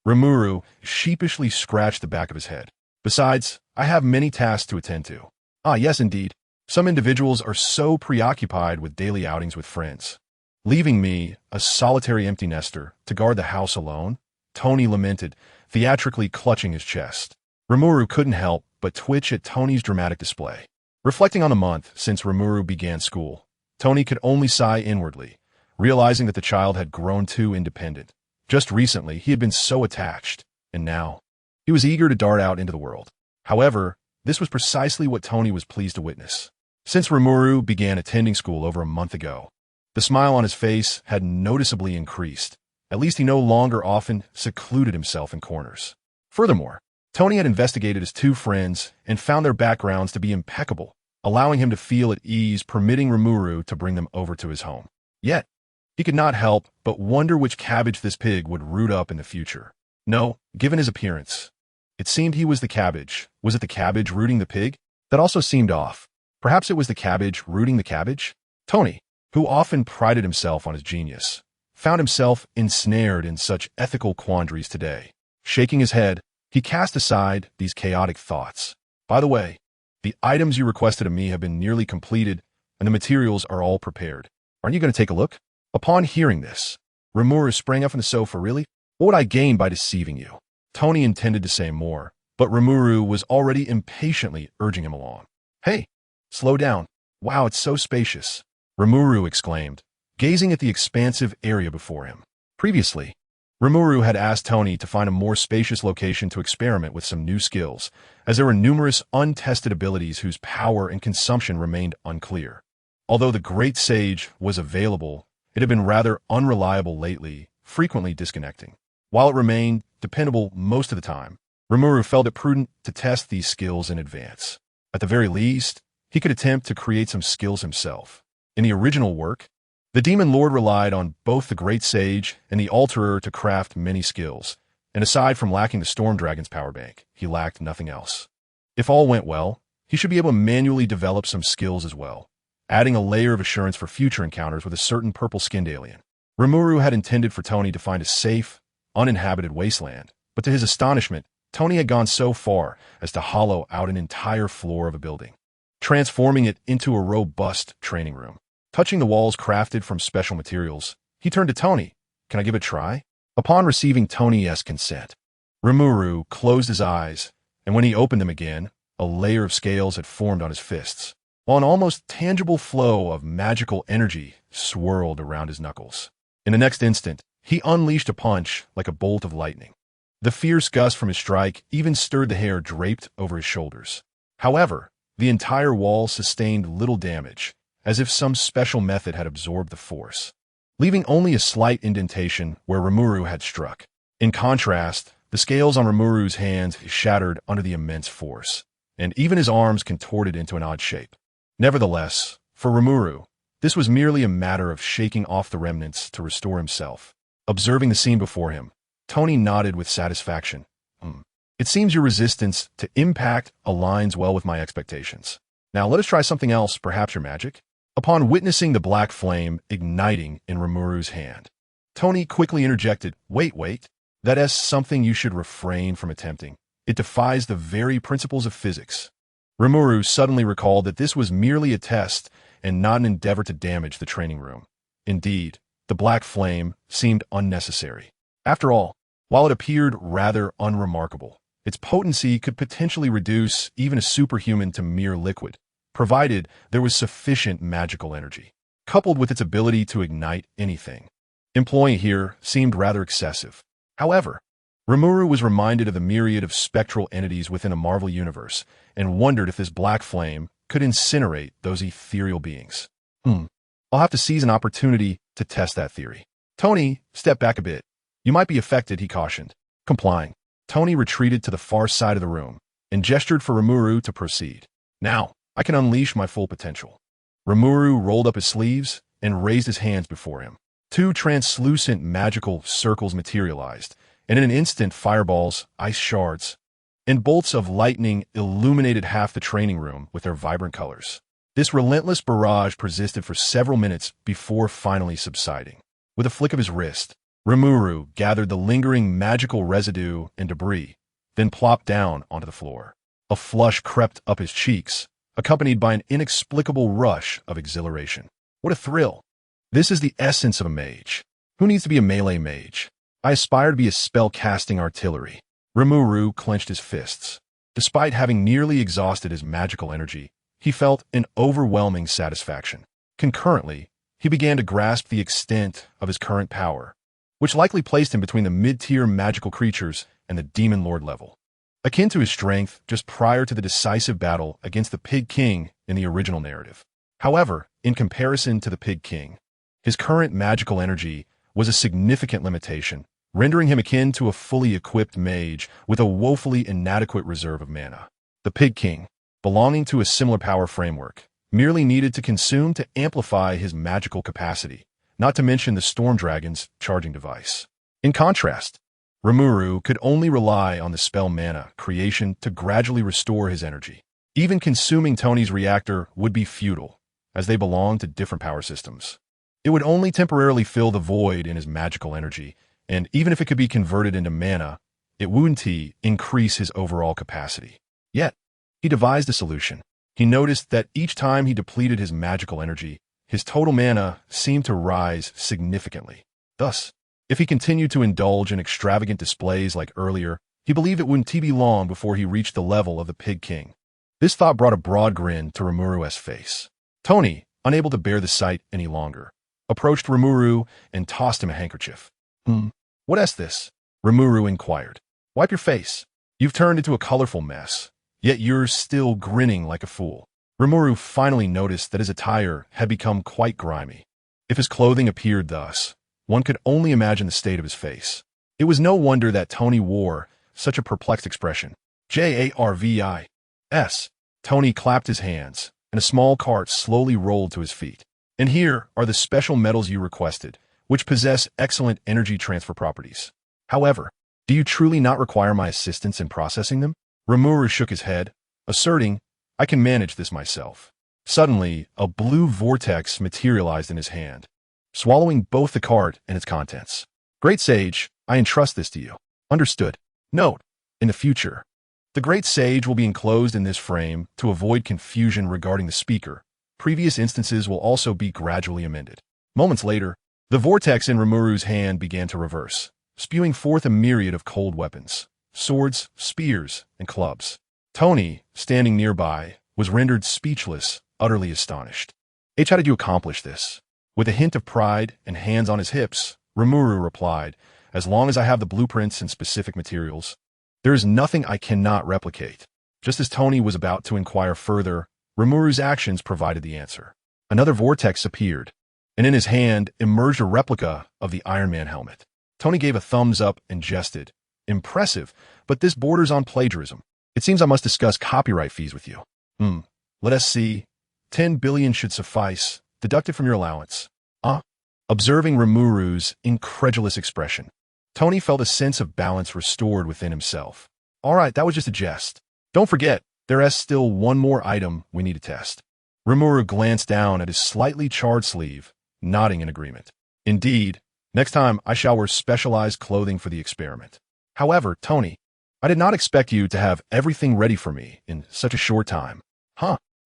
Rimuru sheepishly scratched the back of his head. Besides, I have many tasks to attend to. Ah, yes, indeed. Some individuals are so preoccupied with daily outings with friends, leaving me, a solitary empty nester, to guard the house alone. Tony lamented, theatrically clutching his chest. Rimuru couldn't help but twitch at Tony's dramatic display. Reflecting on the month since Rimuru began school, Tony could only sigh inwardly, realizing that the child had grown too independent. Just recently, he had been so attached, and now, he was eager to dart out into the world. However, this was precisely what Tony was pleased to witness. Since Rimuru began attending school over a month ago, the smile on his face had noticeably increased. At least he no longer often secluded himself in corners. Furthermore, Tony had investigated his two friends and found their backgrounds to be impeccable, allowing him to feel at ease, permitting Rimuru to bring them over to his home. Yet, he could not help but wonder which cabbage this pig would root up in the future. No, given his appearance, it seemed he was the cabbage. Was it the cabbage rooting the pig? That also seemed off. Perhaps it was the cabbage rooting the cabbage? Tony, who often prided himself on his genius, found himself ensnared in such ethical quandaries today. Shaking his head, he cast aside these chaotic thoughts. By the way, the items you requested of me have been nearly completed, and the materials are all prepared. Aren't you going to take a look? Upon hearing this, Rimuru sprang up from the sofa. Really? What would I gain by deceiving you? Tony intended to say more, but Rimuru was already impatiently urging him along. Hey, slow down. Wow, it's so spacious, Rimuru exclaimed, gazing at the expansive area before him. Previously, Rimuru had asked Tony to find a more spacious location to experiment with some new skills, as there were numerous untested abilities whose power and consumption remained unclear. Although the Great Sage was available, it had been rather unreliable lately, frequently disconnecting. While it remained dependable most of the time, Rimuru felt it prudent to test these skills in advance. At the very least, he could attempt to create some skills himself. In the original work, the Demon Lord relied on both the Great Sage and the Alterer to craft many skills, and aside from lacking the Storm Dragon's power bank, he lacked nothing else. If all went well, he should be able to manually develop some skills as well, adding a layer of assurance for future encounters with a certain purple-skinned alien. Rimuru had intended for Tony to find a safe, uninhabited wasteland, but to his astonishment, Tony had gone so far as to hollow out an entire floor of a building, transforming it into a robust training room. Touching the walls crafted from special materials, he turned to Tony. "Can I give it a try?" Upon receiving Tony's consent, Rimuru closed his eyes, and when he opened them again, a layer of scales had formed on his fists, while an almost tangible flow of magical energy swirled around his knuckles. In the next instant, he unleashed a punch like a bolt of lightning. The fierce gust from his strike even stirred the hair draped over his shoulders. However, the entire wall sustained little damage, as if some special method had absorbed the force, leaving only a slight indentation where Rimuru had struck. In contrast, the scales on Rimuru's hands shattered under the immense force, and even his arms contorted into an odd shape. Nevertheless, for Rimuru, this was merely a matter of shaking off the remnants to restore himself. Observing the scene before him, Tony nodded with satisfaction. It seems your resistance to impact aligns well with my expectations. Now let us try something else, perhaps your magic?" Upon witnessing the black flame igniting in Rimuru's hand, Tony quickly interjected, Wait, that is something you should refrain from attempting. It defies the very principles of physics." Rimuru suddenly recalled that this was merely a test and not an endeavor to damage the training room. Indeed, the black flame seemed unnecessary. After all, while it appeared rather unremarkable, its potency could potentially reduce even a superhuman to mere liquid, provided there was sufficient magical energy. Coupled with its ability to ignite anything, employing here seemed rather excessive. However, Rimuru was reminded of the myriad of spectral entities within a Marvel universe and wondered if this black flame could incinerate those ethereal beings. I'll have to seize an opportunity to test that theory. Tony stepped back a bit. "You might be affected," he cautioned. Complying, Tony retreated to the far side of the room and gestured for Rimuru to proceed. "Now, I can unleash my full potential." Rimuru rolled up his sleeves and raised his hands before him. Two translucent magical circles materialized, and in an instant fireballs, ice shards, and bolts of lightning illuminated half the training room with their vibrant colors. This relentless barrage persisted for several minutes before finally subsiding. With a flick of his wrist, Rimuru gathered the lingering magical residue and debris, then plopped down onto the floor. A flush crept up his cheeks, accompanied by an inexplicable rush of exhilaration. What a thrill! This is the essence of a mage. Who needs to be a melee mage? I aspire to be a spell-casting artillery. Rimuru clenched his fists. Despite having nearly exhausted his magical energy, he felt an overwhelming satisfaction. Concurrently, he began to grasp the extent of his current power, which likely placed him between the mid-tier magical creatures and the Demon Lord level, akin to his strength just prior to the decisive battle against the Pig King in the original narrative. However, in comparison to the Pig King, his current magical energy was a significant limitation, rendering him akin to a fully equipped mage with a woefully inadequate reserve of mana. The Pig King, belonging to a similar power framework, merely needed to consume to amplify his magical capacity, not to mention the Storm Dragon's charging device. In contrast, Rimuru could only rely on the spell mana creation to gradually restore his energy. Even consuming Tony's reactor would be futile, as they belonged to different power systems. It would only temporarily fill the void in his magical energy, and even if it could be converted into mana, it wouldn't increase his overall capacity. Yet, he devised a solution. He noticed that each time he depleted his magical energy, his total mana seemed to rise significantly. Thus, if he continued to indulge in extravagant displays like earlier, he believed it wouldn't be long before he reached the level of the Pig King. This thought brought a broad grin to Rimuru's face. Tony, unable to bear the sight any longer, approached Rimuru and tossed him a handkerchief. What is this?" Rimuru inquired. "Wipe your face. You've turned into a colorful mess, yet you're still grinning like a fool." Rimuru finally noticed that his attire had become quite grimy. If his clothing appeared thus, one could only imagine the state of his face. It was no wonder that Tony wore such a perplexed expression. Jarvis. Tony clapped his hands, and a small cart slowly rolled to his feet. And here are the special metals you requested, which possess excellent energy transfer properties. However, do you truly not require my assistance in processing them? Rimuru shook his head, asserting, I can manage this myself. Suddenly, a blue vortex materialized in his hand, swallowing both the cart and its contents. Great Sage, I entrust this to you. Understood. Note, in the future, the Great Sage will be enclosed in this frame to avoid confusion regarding the speaker. Previous instances will also be gradually amended. Moments later, the vortex in Rimuru's hand began to reverse, spewing forth a myriad of cold weapons, swords, spears, and clubs. Tony, standing nearby, was rendered speechless, utterly astonished. How did you accomplish this? With a hint of pride and hands on his hips, Rimuru replied, as long as I have the blueprints and specific materials, there is nothing I cannot replicate. Just as Tony was about to inquire further, Rimuru's actions provided the answer. Another vortex appeared, and in his hand emerged a replica of the Iron Man helmet. Tony gave a thumbs up and jested. Impressive, but this borders on plagiarism. It seems I must discuss copyright fees with you. Let us see. 10 billion should suffice, deducted from your allowance. Observing Rimuru's incredulous expression, Tony felt a sense of balance restored within himself. All right, that was just a jest. Don't forget, there is still one more item we need to test. Rimuru glanced down at his slightly charred sleeve, nodding in agreement. Indeed, next time I shall wear specialized clothing for the experiment. However, Tony, I did not expect you to have everything ready for me in such a short time.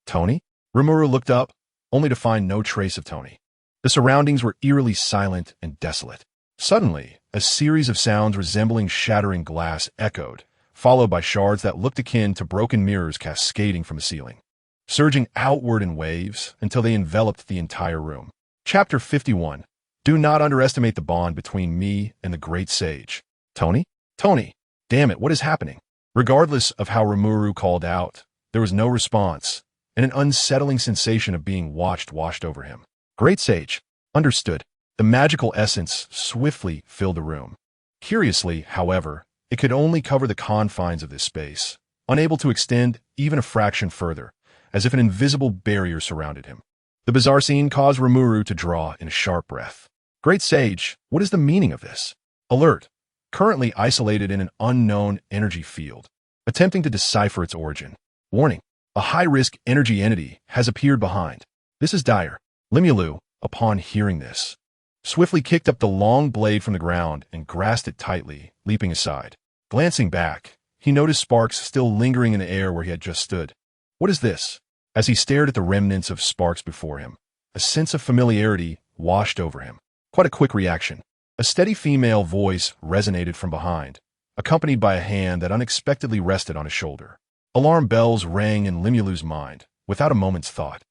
Tony? Rimuru looked up, only to find no trace of Tony. The surroundings were eerily silent and desolate. Suddenly, a series of sounds resembling shattering glass echoed, followed by shards that looked akin to broken mirrors cascading from the ceiling, surging outward in waves until they enveloped the entire room. Chapter 51. Do not underestimate the bond between me and the Great Sage. Tony? Tony! Damn it, what is happening? Regardless of how Rimuru called out, there was no response, and an unsettling sensation of being watched washed over him. Great Sage. Understood. The magical essence swiftly filled the room. Curiously, however, it could only cover the confines of this space, unable to extend even a fraction further, as if an invisible barrier surrounded him. The bizarre scene caused Rimuru to draw in a sharp breath. Great Sage, what is the meaning of this? Alert. Currently isolated in an unknown energy field, attempting to decipher its origin. Warning. A high-risk energy entity has appeared behind. This is dire. Limulu, upon hearing this, swiftly kicked up the long blade from the ground and grasped it tightly, leaping aside. Glancing back, he noticed sparks still lingering in the air where he had just stood. What is this? As he stared at the remnants of sparks before him, a sense of familiarity washed over him. Quite a quick reaction. A steady female voice resonated from behind, accompanied by a hand that unexpectedly rested on his shoulder. Alarm bells rang in Limulu's mind, without a moment's thought.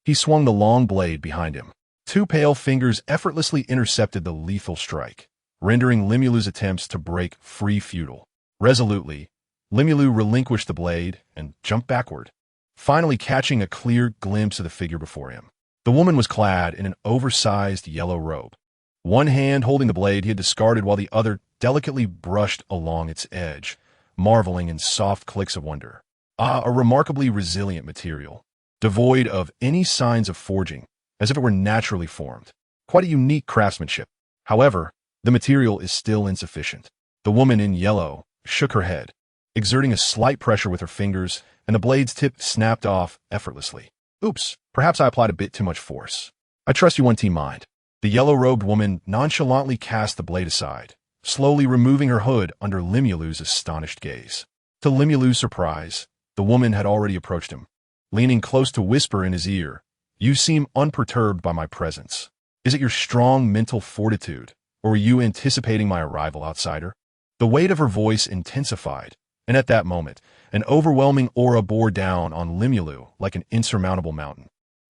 He swung the long blade behind him. Two pale fingers effortlessly intercepted the lethal strike, rendering Limulu's attempts to break free futile. Resolutely, Limulu relinquished the blade and jumped backward, finally catching a clear glimpse of the figure before him. The woman was clad in an oversized yellow robe. One hand holding the blade he had discarded while the other delicately brushed along its edge, marveling in soft clicks of wonder. A remarkably resilient material, devoid of any signs of forging, as if it were naturally formed. Quite a unique craftsmanship. However, the material is still insufficient. The woman in yellow shook her head, exerting a slight pressure with her fingers, and the blade's tip snapped off effortlessly. Oops, perhaps I applied a bit too much force. I trust you 1T mind. The yellow-robed woman nonchalantly cast the blade aside, slowly removing her hood under Limulu's astonished gaze. To Limulu's surprise, the woman had already approached him, leaning close to whisper in his ear, "You seem unperturbed by my presence. Is it your strong mental fortitude, or were you anticipating my arrival, outsider?" The weight of her voice intensified, and at that moment, an overwhelming aura bore down on Limulu like an insurmountable mountain.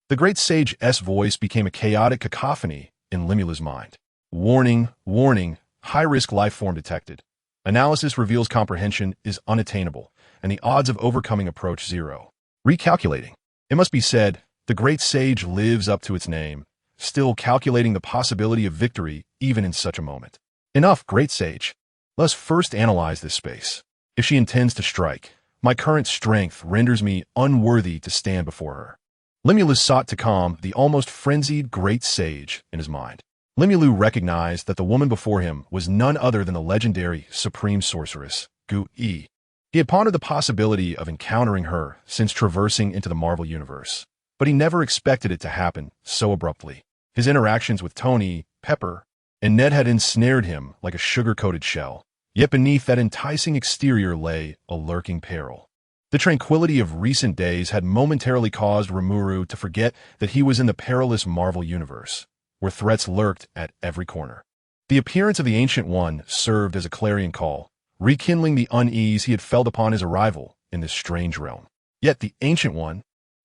The Great Sage's voice became a chaotic cacophony in Limulu's mind. Warning, warning, high-risk life form detected. Analysis reveals comprehension is unattainable, and the odds of overcoming approach 0. Recalculating. It must be said, the Great Sage lives up to its name, still calculating the possibility of victory even in such a moment. Enough, Great Sage. Let us first analyze this space. If she intends to strike, my current strength renders me unworthy to stand before her. Limulu sought to calm the almost frenzied great sage in his mind. Limulu recognized that the woman before him was none other than the legendary supreme sorceress, Gu-Yi. He had pondered the possibility of encountering her since traversing into the Marvel Universe, but he never expected it to happen so abruptly. His interactions with Tony, Pepper, and Ned had ensnared him like a sugar-coated shell, yet beneath that enticing exterior lay a lurking peril. The tranquility of recent days had momentarily caused Rimuru to forget that he was in the perilous Marvel Universe, where threats lurked at every corner. The appearance of the Ancient One served as a clarion call, rekindling the unease he had felt upon his arrival in this strange realm. Yet the Ancient One,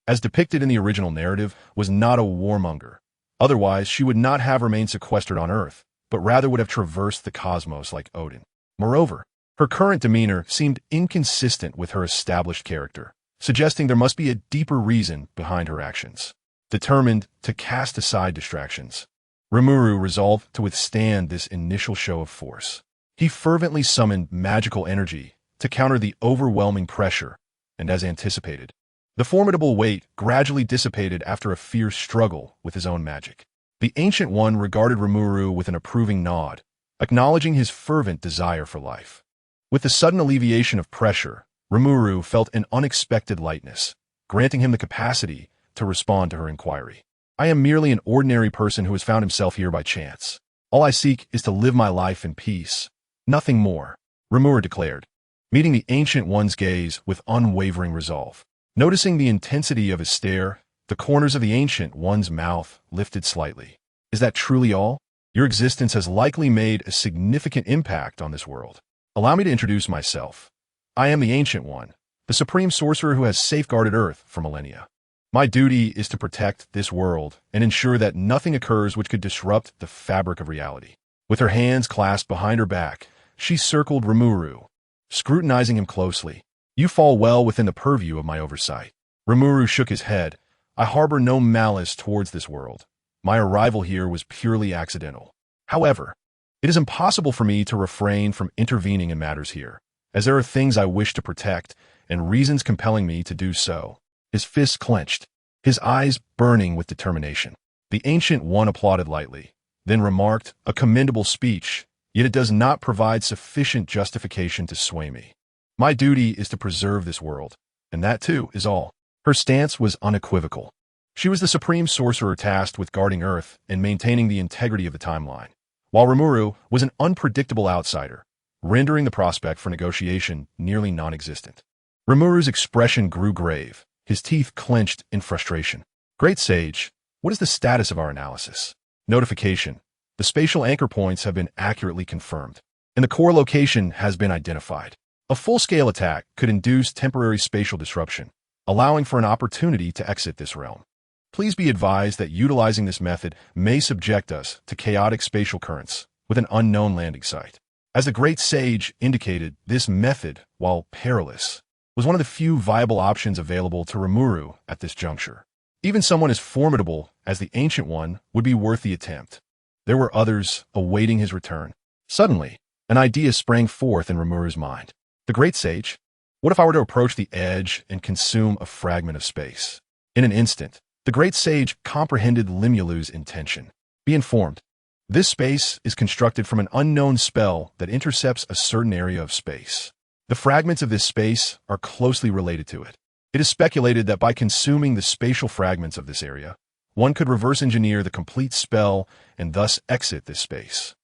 as depicted in the original narrative, was not a warmonger. Otherwise, she would not have remained sequestered on Earth, but rather would have traversed the cosmos like Odin. Moreover, her current demeanor seemed inconsistent with her established character, suggesting there must be a deeper reason behind her actions. Determined to cast aside distractions, Rimuru resolved to withstand this initial show of force. He fervently summoned magical energy to counter the overwhelming pressure, and as anticipated, the formidable weight gradually dissipated after a fierce struggle with his own magic. The Ancient One regarded Rimuru with an approving nod, acknowledging his fervent desire for life. With the sudden alleviation of pressure, Rimuru felt an unexpected lightness, granting him the capacity to respond to her inquiry. I am merely an ordinary person who has found himself here by chance. All I seek is to live my life in peace. Nothing more, Rimuru declared, meeting the Ancient One's gaze with unwavering resolve. Noticing the intensity of his stare, the corners of the Ancient One's mouth lifted slightly. Is that truly all? Your existence has likely made a significant impact on this world. Allow me to introduce myself. I am the Ancient One, the supreme sorcerer who has safeguarded Earth for millennia. My duty is to protect this world and ensure that nothing occurs which could disrupt the fabric of reality. With her hands clasped behind her back, she circled Rimuru, scrutinizing him closely. You fall well within the purview of my oversight. Rimuru shook his head. I harbor no malice towards this world. My arrival here was purely accidental. However, it is impossible for me to refrain from intervening in matters here, as there are things I wish to protect and reasons compelling me to do so. His fists clenched, his eyes burning with determination. The Ancient One applauded lightly, then remarked, a commendable speech, yet it does not provide sufficient justification to sway me. My duty is to preserve this world, and that too is all. Her stance was unequivocal. She was the supreme sorcerer tasked with guarding Earth and maintaining the integrity of the timeline, while Rimuru was an unpredictable outsider, rendering the prospect for negotiation nearly non-existent. Rimuru's expression grew grave, his teeth clenched in frustration. Great Sage, what is the status of our analysis? Notification. The spatial anchor points have been accurately confirmed, and the core location has been identified. A full-scale attack could induce temporary spatial disruption, allowing for an opportunity to exit this realm. Please be advised that utilizing this method may subject us to chaotic spatial currents with an unknown landing site. As the Great Sage indicated, this method, while perilous, was one of the few viable options available to Rimuru at this juncture. Even someone as formidable as the Ancient One would be worth the attempt. There were others awaiting his return. Suddenly, an idea sprang forth in Rimuru's mind. The Great Sage, what if I were to approach the edge and consume a fragment of space? In an instant, the Great Sage comprehended Limulu's intention. Be informed, this space is constructed from an unknown spell that intercepts a certain area of space. The fragments of this space are closely related to it. It is speculated that by consuming the spatial fragments of this area, one could reverse engineer the complete spell and thus exit this space.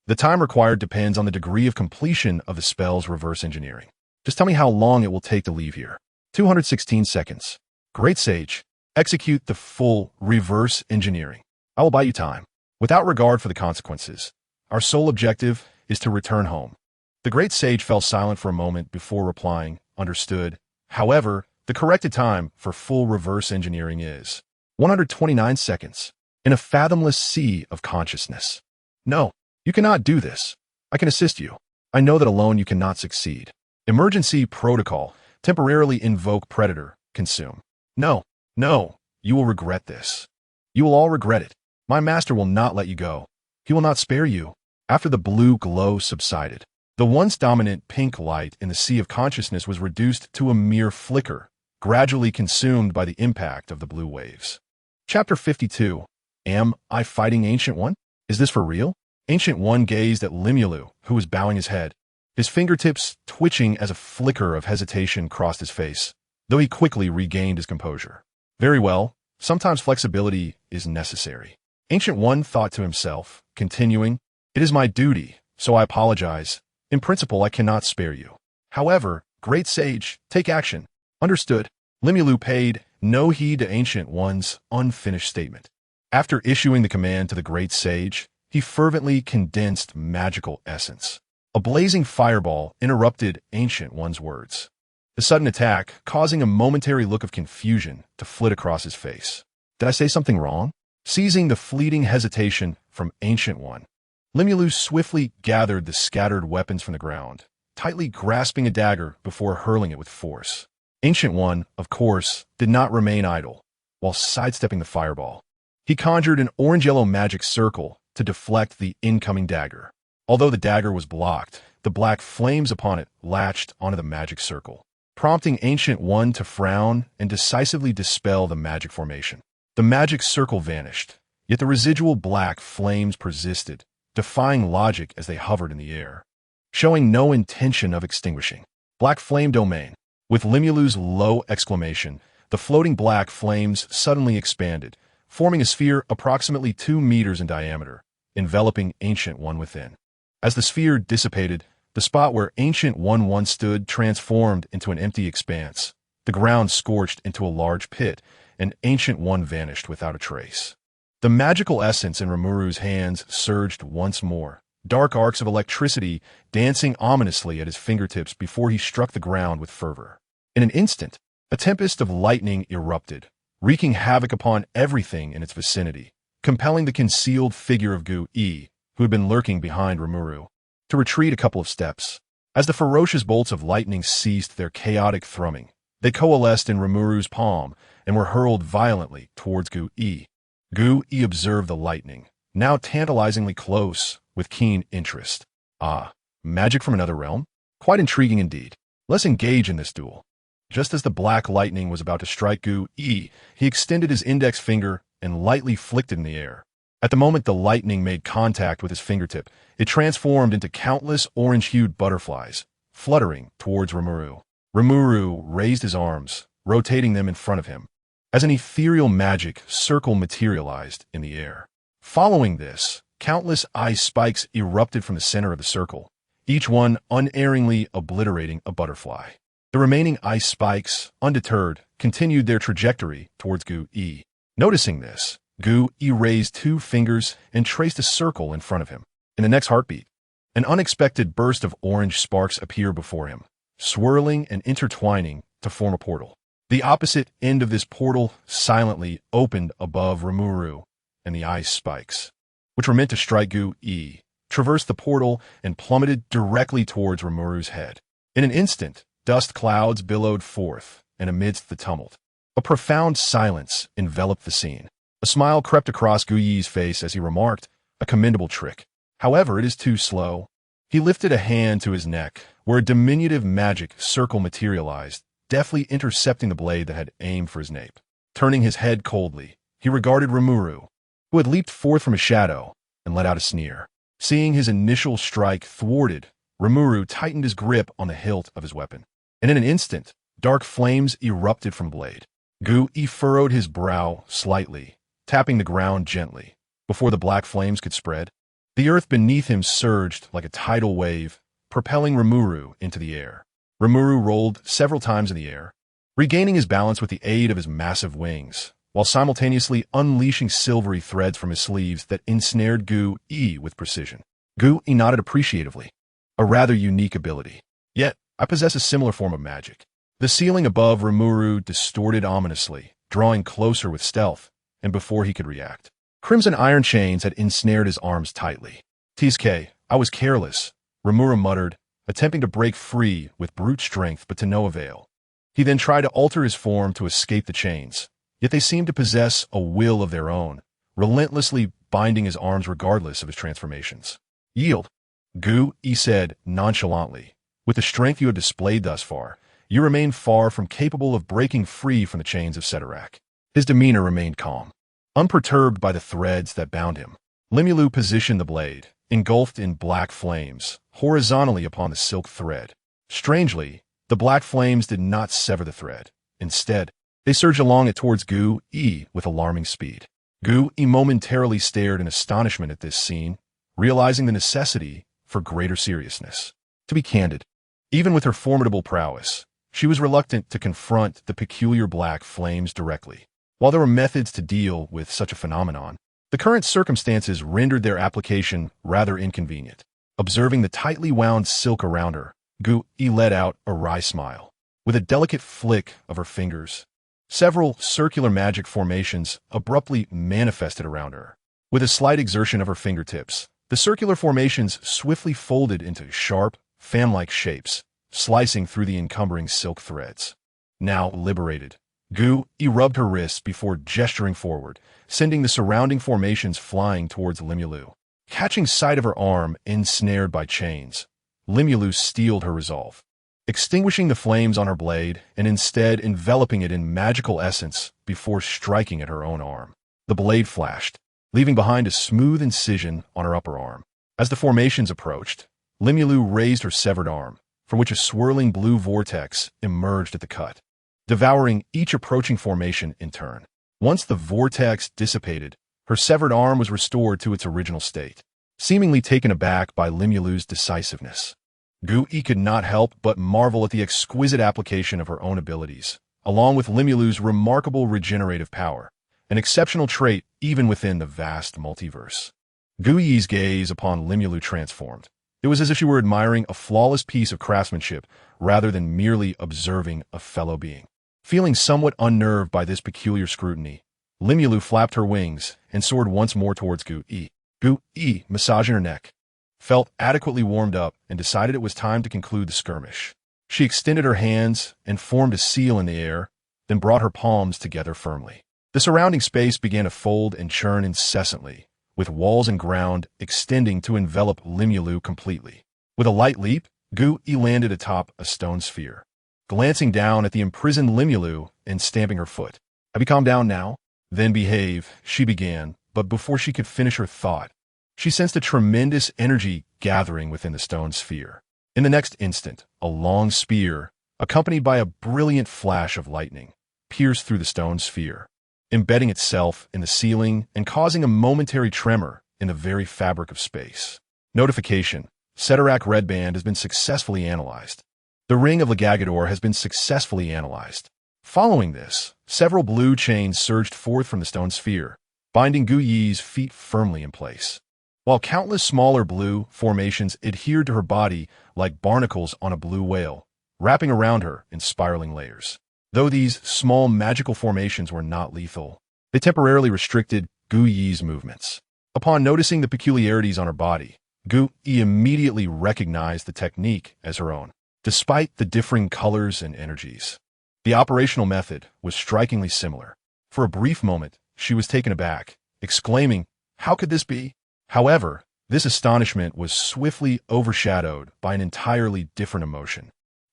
The time required depends on the degree of completion of the spell's reverse engineering. Just tell me how long it will take to leave here. 216 seconds. Great Sage, execute the full reverse engineering. I will buy you time. Without regard for the consequences, our sole objective is to return home. The Great Sage fell silent for a moment before replying, understood. However, the corrected time for full reverse engineering is 129 seconds in a fathomless sea of consciousness. No, you cannot do this. I can assist you. I know that alone you cannot succeed. Emergency protocol. Temporarily invoke predator. Consume. No, you will regret this. You will all regret it. My master will not let you go. He will not spare you. After the blue glow subsided, The once dominant pink light in the sea of consciousness was reduced to a mere flicker, gradually consumed by the impact of the blue waves. Chapter 52. Am I fighting Ancient One? Is this for real? Ancient One gazed at Limulu, who was bowing his head, his fingertips twitching as a flicker of hesitation crossed his face, though he quickly regained his composure. Very well, sometimes flexibility is necessary. Ancient One thought to himself, continuing, "It is my duty, so I apologize. In principle, I cannot spare you. However, great sage, take action." Understood. Limulu paid no heed to Ancient One's unfinished statement. After issuing the command to the great sage, he fervently condensed magical essence. A blazing fireball interrupted Ancient One's words, the sudden attack causing a momentary look of confusion to flit across his face. Did I say something wrong? Seizing the fleeting hesitation from Ancient One, Limulu swiftly gathered the scattered weapons from the ground, tightly grasping a dagger before hurling it with force. Ancient One, of course, did not remain idle. While sidestepping the fireball, he conjured an orange-yellow magic circle to deflect the incoming dagger. Although the dagger was blocked, the black flames upon it latched onto the magic circle, prompting Ancient One to frown and decisively dispel the magic formation. The magic circle vanished, yet the residual black flames persisted, defying logic as they hovered in the air, showing no intention of extinguishing. Black flame domain. With Limulu's low exclamation, the floating black flames suddenly expanded, forming a sphere approximately 2 meters in diameter, enveloping Ancient One within. As the sphere dissipated, the spot where Ancient One once stood transformed into an empty expanse. The ground scorched into a large pit, and Ancient One vanished without a trace. The magical essence in Rimuru's hands surged once more, dark arcs of electricity dancing ominously at his fingertips before he struck the ground with fervor. In an instant, a tempest of lightning erupted, wreaking havoc upon everything in its vicinity, compelling the concealed figure of Gu-E, who had been lurking behind Rimuru, to retreat a couple of steps. As the ferocious bolts of lightning ceased their chaotic thrumming, they coalesced in Rimuru's palm and were hurled violently towards Gu-E. Gu-E observed the lightning, now tantalizingly close, with keen interest. Ah, magic from another realm? Quite intriguing indeed. Let's engage in this duel. Just as the black lightning was about to strike Gu-E, he extended his index finger and lightly flicked it in the air. At the moment the lightning made contact with his fingertip, it transformed into countless orange-hued butterflies, fluttering towards Rimuru. Rimuru raised his arms, rotating them in front of him, as an ethereal magic circle materialized in the air. Following this, countless ice spikes erupted from the center of the circle, each one unerringly obliterating a butterfly. The remaining ice spikes, undeterred, continued their trajectory towards Gu-E. Noticing this, Gu-E raised 2 fingers and traced a circle in front of him. In the next heartbeat, an unexpected burst of orange sparks appeared before him, swirling and intertwining to form a portal. The opposite end of this portal silently opened above Rimuru, and the ice spikes, which were meant to strike Gu-E, traversed the portal and plummeted directly towards Rimuru's head. In an instant, dust clouds billowed forth, and amidst the tumult, a profound silence enveloped the scene. A smile crept across Gu-Yi's face as he remarked, "A commendable trick. However, it is too slow." He lifted a hand to his neck, where a diminutive magic circle materialized, deftly intercepting the blade that had aimed for his nape. Turning his head coldly, he regarded Rimuru, who had leaped forth from his shadow, and let out a sneer. Seeing his initial strike thwarted, Rimuru tightened his grip on the hilt of his weapon, and in an instant, dark flames erupted from the blade. Gu-E furrowed his brow slightly, tapping the ground gently, before the black flames could spread. The earth beneath him surged like a tidal wave, propelling Rimuru into the air. Rimuru rolled several times in the air, regaining his balance with the aid of his massive wings, while simultaneously unleashing silvery threads from his sleeves that ensnared Gu-E with precision. Gu-E nodded appreciatively. A rather unique ability. Yet, I possess a similar form of magic. The ceiling above Rimuru distorted ominously, drawing closer with stealth, and before he could react, crimson iron chains had ensnared his arms tightly. "Tsk, I was careless," Rimuru muttered, attempting to break free with brute strength but to no avail. He then tried to alter his form to escape the chains, yet they seemed to possess a will of their own, relentlessly binding his arms regardless of his transformations. "Yield!" Gu Yi said nonchalantly. With the strength you have displayed thus far, you remain far from capable of breaking free from the chains of Seterac. His demeanor remained calm, unperturbed by the threads that bound him. Limulu positioned the blade, engulfed in black flames, horizontally upon the silk thread. Strangely, the black flames did not sever the thread. Instead, they surged along it towards Gu Yi with alarming speed. Gu Yi momentarily stared in astonishment at this scene, realizing the necessity for greater seriousness. To be candid, even with her formidable prowess, she was reluctant to confront the peculiar black flames directly. While there were methods to deal with such a phenomenon, the current circumstances rendered their application rather inconvenient. Observing the tightly wound silk around her, Gu Yi let out a wry smile. With a delicate flick of her fingers, several circular magic formations abruptly manifested around her. With a slight exertion of her fingertips, the circular formations swiftly folded into sharp, fan-like shapes, slicing through the encumbering silk threads. Now liberated, Gu Yi rubbed her wrists before gesturing forward, sending the surrounding formations flying towards Limulu. Catching sight of her arm ensnared by chains, Limulu steeled her resolve, extinguishing the flames on her blade and instead enveloping it in magical essence before striking at her own arm. The blade flashed, leaving behind a smooth incision on her upper arm. As the formations approached, Limulu raised her severed arm, from which a swirling blue vortex emerged at the cut, devouring each approaching formation in turn. Once the vortex dissipated, her severed arm was restored to its original state. Seemingly taken aback by Limulu's decisiveness, Gu Yi could not help but marvel at the exquisite application of her own abilities, along with Limulu's remarkable regenerative power, an exceptional trait even within the vast multiverse. Gu Yi's gaze upon Limulu transformed. It was as if she were admiring a flawless piece of craftsmanship rather than merely observing a fellow being. Feeling somewhat unnerved by this peculiar scrutiny, Limulu flapped her wings and soared once more towards Gu Yi. Gu Yi, massaging her neck, felt adequately warmed up and decided it was time to conclude the skirmish. She extended her hands and formed a seal in the air, then brought her palms together firmly. The surrounding space began to fold and churn incessantly, with walls and ground extending to envelop Limulu completely. With a light leap, Gu Yi landed atop a stone sphere, glancing down at the imprisoned Limulu and stamping her foot. "Have you calmed down now? Then behave," she began, but before she could finish her thought, she sensed a tremendous energy gathering within the stone sphere. In the next instant, a long spear, accompanied by a brilliant flash of lightning, pierced through the stone sphere, embedding itself in the ceiling and causing a momentary tremor in the very fabric of space. Notification: Seterac Red Band has been successfully analyzed. The Ring of Lagagador has been successfully analyzed. Following this, several blue chains surged forth from the stone sphere, binding Gu Yi's feet firmly in place, while countless smaller blue formations adhered to her body like barnacles on a blue whale, wrapping around her in spiraling layers. Though these small magical formations were not lethal, they temporarily restricted Gu Yi's movements. Upon noticing the peculiarities on her body, Gu Yi immediately recognized the technique as her own. Despite the differing colors and energies, the operational method was strikingly similar. For a brief moment, she was taken aback, exclaiming, "How could this be?" However, this astonishment was swiftly overshadowed by an entirely different emotion.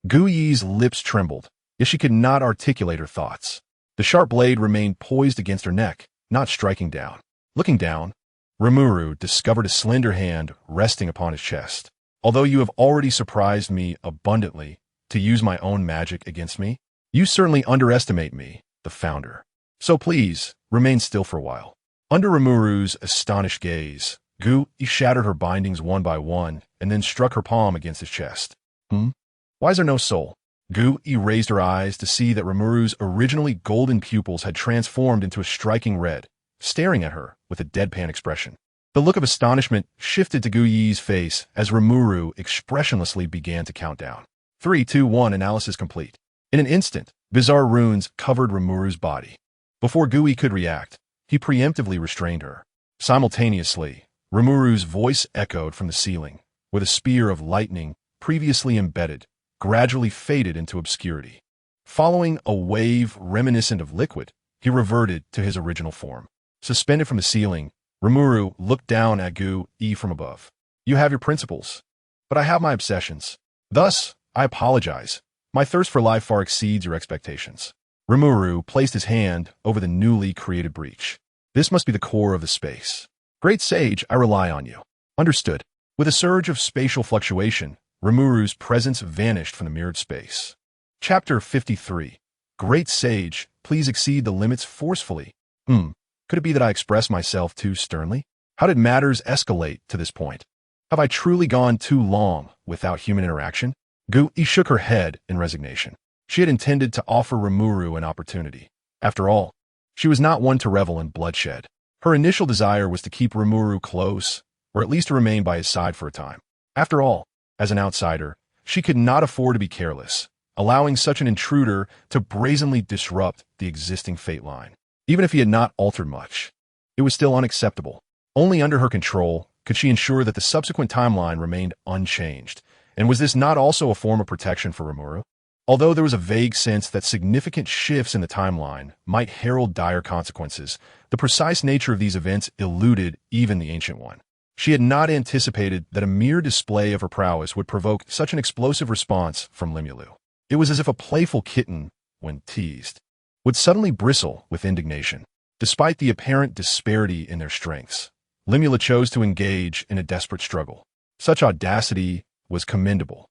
Gu Yi's lips trembled, yet she could not articulate her thoughts. The sharp blade remained poised against her neck, not striking down. Looking down, Rimuru discovered a slender hand resting upon his chest. "Although you have already surprised me abundantly to use my own magic against me, you certainly underestimate me, the founder. So please, remain still for a while." Under Rimuru's astonished gaze, Gu Yi shattered her bindings one by one and then struck her palm against his chest. Why is there no soul?" Gu Yi raised her eyes to see that Rimuru's originally golden pupils had transformed into a striking red, staring at her with a deadpan expression. The look of astonishment shifted to Gu Yi's face as Rimuru expressionlessly began to count down. 3, 2, 1, analysis complete. In an instant, bizarre runes covered Rimuru's body. Before Gu Yi could react, he preemptively restrained her. Simultaneously, Rimuru's voice echoed from the ceiling, where the spear of lightning, previously embedded, gradually faded into obscurity. Following a wave reminiscent of liquid, he reverted to his original form. Suspended from the ceiling, Rimuru looked down at Gu Yi from above. "You have your principles. but I have my obsessions. Thus, I apologize. My thirst for life far exceeds your expectations. Rimuru placed his hand over the newly created breach. This must be the core of the space. Great Sage, I rely on you. Understood. With a surge of spatial fluctuation, Rimuru's presence vanished from the mirrored space. Chapter 53. Great Sage, please exceed the limits forcefully. Could it be that I express myself too sternly? How did matters escalate to this point? Have I truly gone too long without human interaction? Gu-i shook her head in resignation. She had intended to offer Rimuru an opportunity. After all, she was not one to revel in bloodshed. Her initial desire was to keep Rimuru close, or at least to remain by his side for a time. After all, as an outsider, she could not afford to be careless, allowing such an intruder to brazenly disrupt the existing fate line. Even if he had not altered much, it was still unacceptable. Only under her control could she ensure that the subsequent timeline remained unchanged. And was this not also a form of protection for Rimuru? Although there was a vague sense that significant shifts in the timeline might herald dire consequences, the precise nature of these events eluded even the Ancient One. She had not anticipated that a mere display of her prowess would provoke such an explosive response from Limulu. It was as if a playful kitten, when teased, would suddenly bristle with indignation. Despite the apparent disparity in their strengths, Limula chose to engage in a desperate struggle. Such audacity was commendable,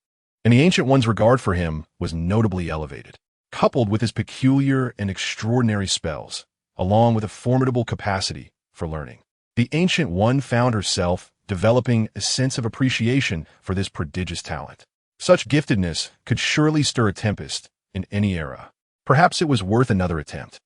and the Ancient One's regard for him was notably elevated. Coupled with his peculiar and extraordinary spells, along with a formidable capacity for learning, the Ancient One found herself developing a sense of appreciation for this prodigious talent. Such giftedness could surely stir a tempest in any era. Perhaps it was worth another attempt.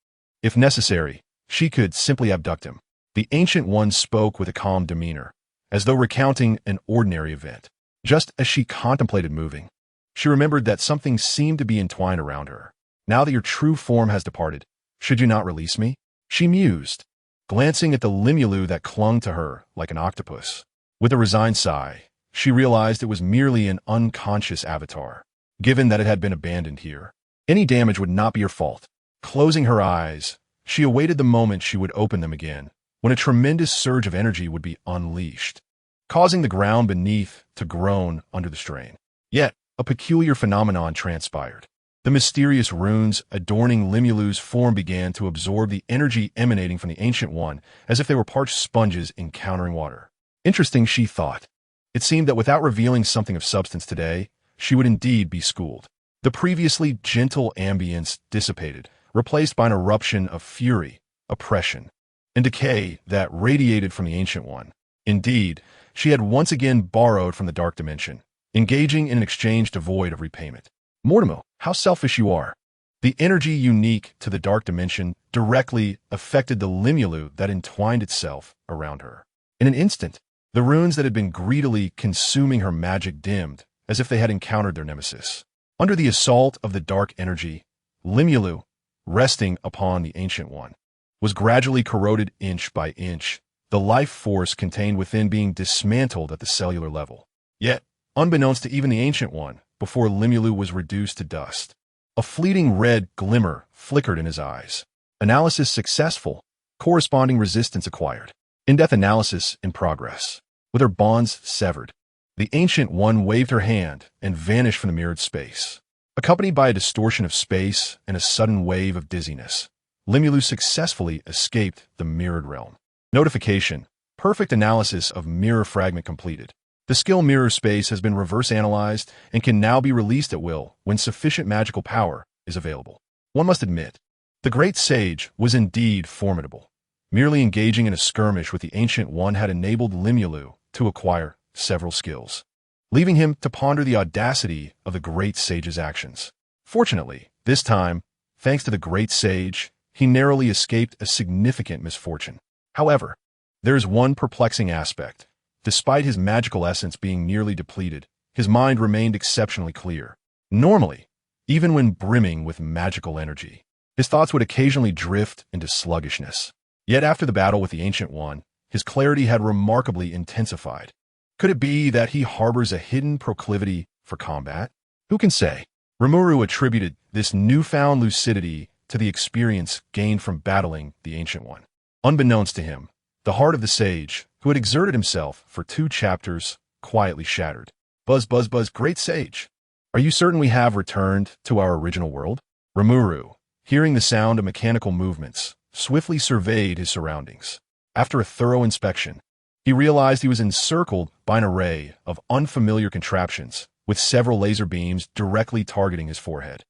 If necessary, she could simply abduct him. The Ancient One spoke with a calm demeanor, as though recounting an ordinary event. Just as she contemplated moving, she remembered that something seemed to be entwined around her. Now that your true form has departed, should you not release me? She mused, glancing at the Limulu that clung to her like an octopus. With a resigned sigh, she realized it was merely an unconscious avatar, given that it had been abandoned here. Any damage would not be her fault. Closing her eyes, she awaited the moment she would open them again, when a tremendous surge of energy would be unleashed, causing the ground beneath to groan under the strain. Yet, a peculiar phenomenon transpired. The mysterious runes adorning Limulu's form began to absorb the energy emanating from the Ancient One as if they were parched sponges encountering water. Interesting, she thought. It seemed that without revealing something of substance today, she would indeed be schooled. The previously gentle ambience dissipated, replaced by an eruption of fury, oppression, and decay that radiated from the Ancient One. Indeed, she had once again borrowed from the dark dimension, engaging in an exchange devoid of repayment. Mortimer, how selfish you are. The energy unique to the dark dimension directly affected the Limulu that entwined itself around her. In an instant, the runes that had been greedily consuming her magic dimmed, as if they had encountered their nemesis. Under the assault of the dark energy, Limulu, resting upon the Ancient One, was gradually corroded inch by inch, the life force contained within being dismantled at the cellular level. Yet, unbeknownst to even the Ancient One, before Limulu was reduced to dust, a fleeting red glimmer flickered in his eyes. Analysis successful, corresponding resistance acquired. In-depth analysis in progress. With her bonds severed, the Ancient One waved her hand and vanished from the mirrored space. Accompanied by a distortion of space and a sudden wave of dizziness, Limulu successfully escaped the mirrored realm. Notification: perfect analysis of mirror fragment completed. The skill mirror space has been reverse analyzed and can now be released at will when sufficient magical power is available. One must admit, the Great Sage was indeed formidable. Merely engaging in a skirmish with the Ancient One had enabled Limulu to acquire several skills, leaving him to ponder the audacity of the Great Sage's actions. Fortunately, this time, thanks to the Great Sage, he narrowly escaped a significant misfortune. However, there is one perplexing aspect. Despite his magical essence being nearly depleted, his mind remained exceptionally clear. Normally, even when brimming with magical energy, his thoughts would occasionally drift into sluggishness. Yet after the battle with the Ancient One, his clarity had remarkably intensified. Could it be that he harbors a hidden proclivity for combat? Who can say? Rimuru attributed this newfound lucidity to the experience gained from battling the Ancient One. Unbeknownst to him, the heart of the sage, who had exerted himself for 2 chapters, quietly shattered. Buzz, buzz, buzz, great sage. Are you certain we have returned to our original world? Rimuru, hearing the sound of mechanical movements, swiftly surveyed his surroundings. After a thorough inspection, he realized he was encircled by an array of unfamiliar contraptions, with several laser beams directly targeting his forehead.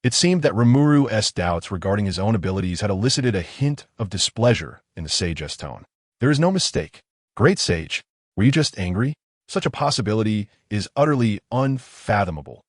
It seemed that Rimuru's doubts regarding his own abilities had elicited a hint of displeasure in the sage's tone. There is no mistake. Great sage, were you just angry? Such a possibility is utterly unfathomable.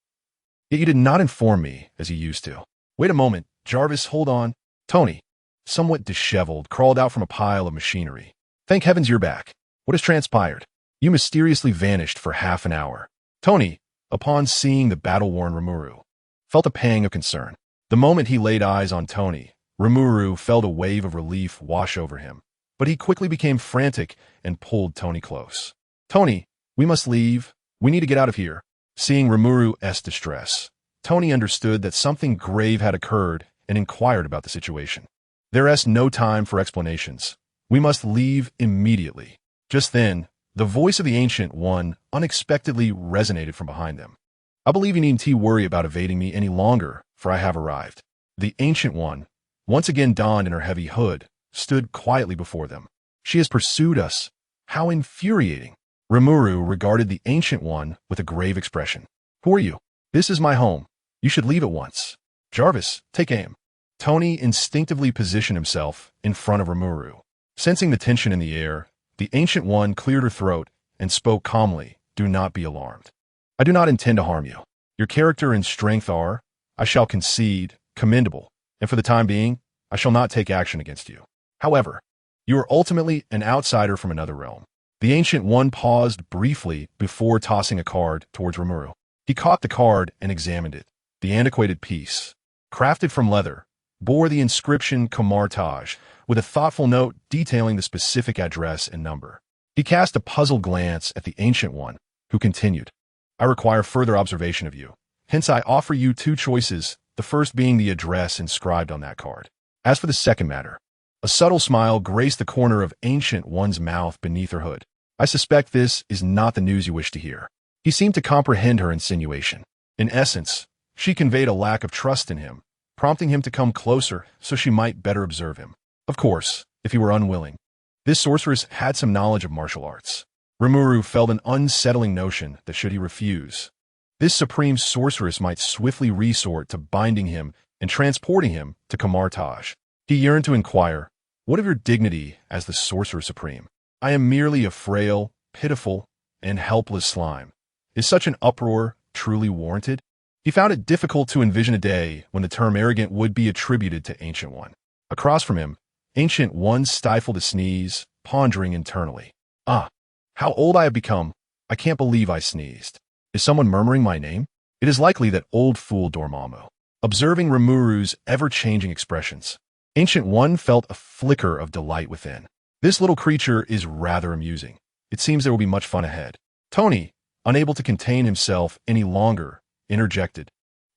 Yet you did not inform me as you used to. Wait a moment, Jarvis, hold on. Tony, somewhat disheveled, crawled out from a pile of machinery. Thank heavens you're back. What has transpired? You mysteriously vanished for half an hour. Tony, upon seeing the battle-worn Rimuru, felt a pang of concern. The moment he laid eyes on Tony, Rimuru felt a wave of relief wash over him, but he quickly became frantic and pulled Tony close. Tony, we must leave. We need to get out of here. Seeing Rimuru's distress, Tony understood that something grave had occurred and inquired about the situation. There's no time for explanations. We must leave immediately. Just then, the voice of the Ancient One unexpectedly resonated from behind them. I believe you needn't worry about evading me any longer, for I have arrived. The Ancient One, once again donned in her heavy hood, stood quietly before them. She has pursued us. How infuriating. Rimuru regarded the Ancient One with a grave expression. Who are you? This is my home. You should leave at once. Jarvis, take aim. Tony instinctively positioned himself in front of Rimuru. Sensing the tension in the air, the Ancient One cleared her throat and spoke calmly. Do not be alarmed. I do not intend to harm you. Your character and strength are, I shall concede, commendable, and for the time being, I shall not take action against you. However, you are ultimately an outsider from another realm. The Ancient One paused briefly before tossing a card towards Rimuru. He caught the card and examined it. The antiquated piece, crafted from leather, bore the inscription Camartage, with a thoughtful note detailing the specific address and number. He cast a puzzled glance at the Ancient One, who continued, I require further observation of you. Hence I offer you two choices, the first being the address inscribed on that card. As for the second matter, a subtle smile graced the corner of Ancient One's mouth beneath her hood. I suspect this is not the news you wish to hear. He seemed to comprehend her insinuation. In essence, she conveyed a lack of trust in him, prompting him to come closer so she might better observe him. Of course, if he were unwilling. This sorceress had some knowledge of martial arts. Rimuru felt an unsettling notion that should he refuse, this supreme sorceress might swiftly resort to binding him and transporting him to Camartage. He yearned to inquire, what of your dignity as the Sorcerer Supreme? I am merely a frail, pitiful, and helpless slime. Is such an uproar truly warranted? He found it difficult to envision a day when the term arrogant would be attributed to Ancient One. Across from him, Ancient One stifled a sneeze, pondering internally. Ah, how old I have become. I can't believe I sneezed. Is someone murmuring my name? It is likely that old fool Dormammu. Observing Rimuru's ever-changing expressions, Ancient One felt a flicker of delight within. This little creature is rather amusing. It seems there will be much fun ahead. Tony, unable to contain himself any longer, interjected.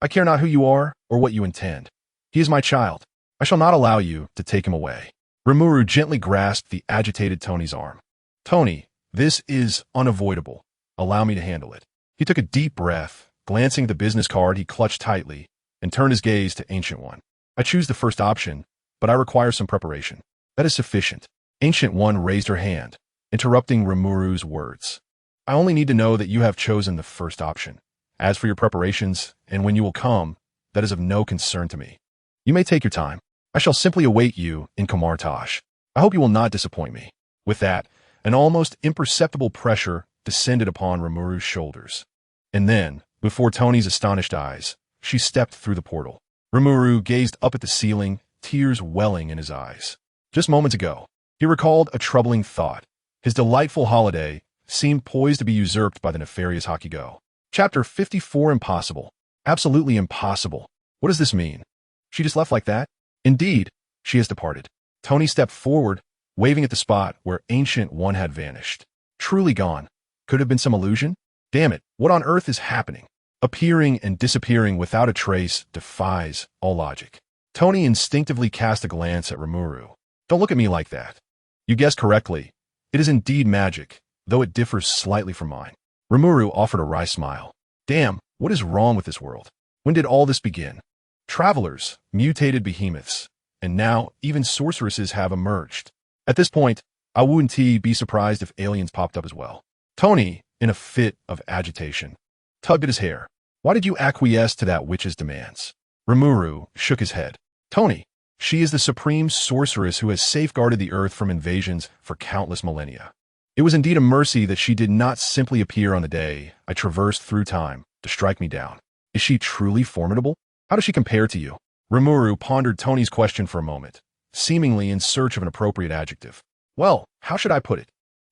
I care not who you are or what you intend. He is my child. I shall not allow you to take him away. Rimuru gently grasped the agitated Tony's arm. Tony, this is unavoidable. Allow me to handle it. He took a deep breath, glancing at the business card he clutched tightly, and turned his gaze to Ancient One. I choose the first option, but I require some preparation. That is sufficient. Ancient One raised her hand, interrupting Rimuru's words. I only need to know that you have chosen the first option. As for your preparations, and when you will come, that is of no concern to me. You may take your time. I shall simply await you in Camartage. I hope you will not disappoint me. With that, an almost imperceptible pressure descended upon Rimuru's shoulders. And then, before Tony's astonished eyes, she stepped through the portal. Rimuru gazed up at the ceiling, tears welling in his eyes. Just moments ago, he recalled a troubling thought. His delightful holiday seemed poised to be usurped by the nefarious Hakigo. Chapter 54 Impossible. Absolutely impossible. What does this mean? She just left like that? Indeed, she has departed. Tony stepped forward, waving at the spot where Ancient One had vanished. Truly gone. Could have been some illusion? Damn it, what on earth is happening? Appearing and disappearing without a trace defies all logic. Tony instinctively cast a glance at Rimuru. Don't look at me like that. You guessed correctly. It is indeed magic, though it differs slightly from mine. Rimuru offered a wry smile. Damn, what is wrong with this world? When did all this begin? Travelers, mutated behemoths, and now even sorceresses have emerged. At this point, I wouldn't be surprised if aliens popped up as well. Tony, in a fit of agitation, tugged at his hair. Why did you acquiesce to that witch's demands? Rimuru shook his head. Tony, she is the supreme sorceress who has safeguarded the earth from invasions for countless millennia. It was indeed a mercy that she did not simply appear on the day I traversed through time to strike me down. Is she truly formidable? How does she compare to you? Rimuru pondered Tony's question for a moment, seemingly in search of an appropriate adjective. Well, how should I put it?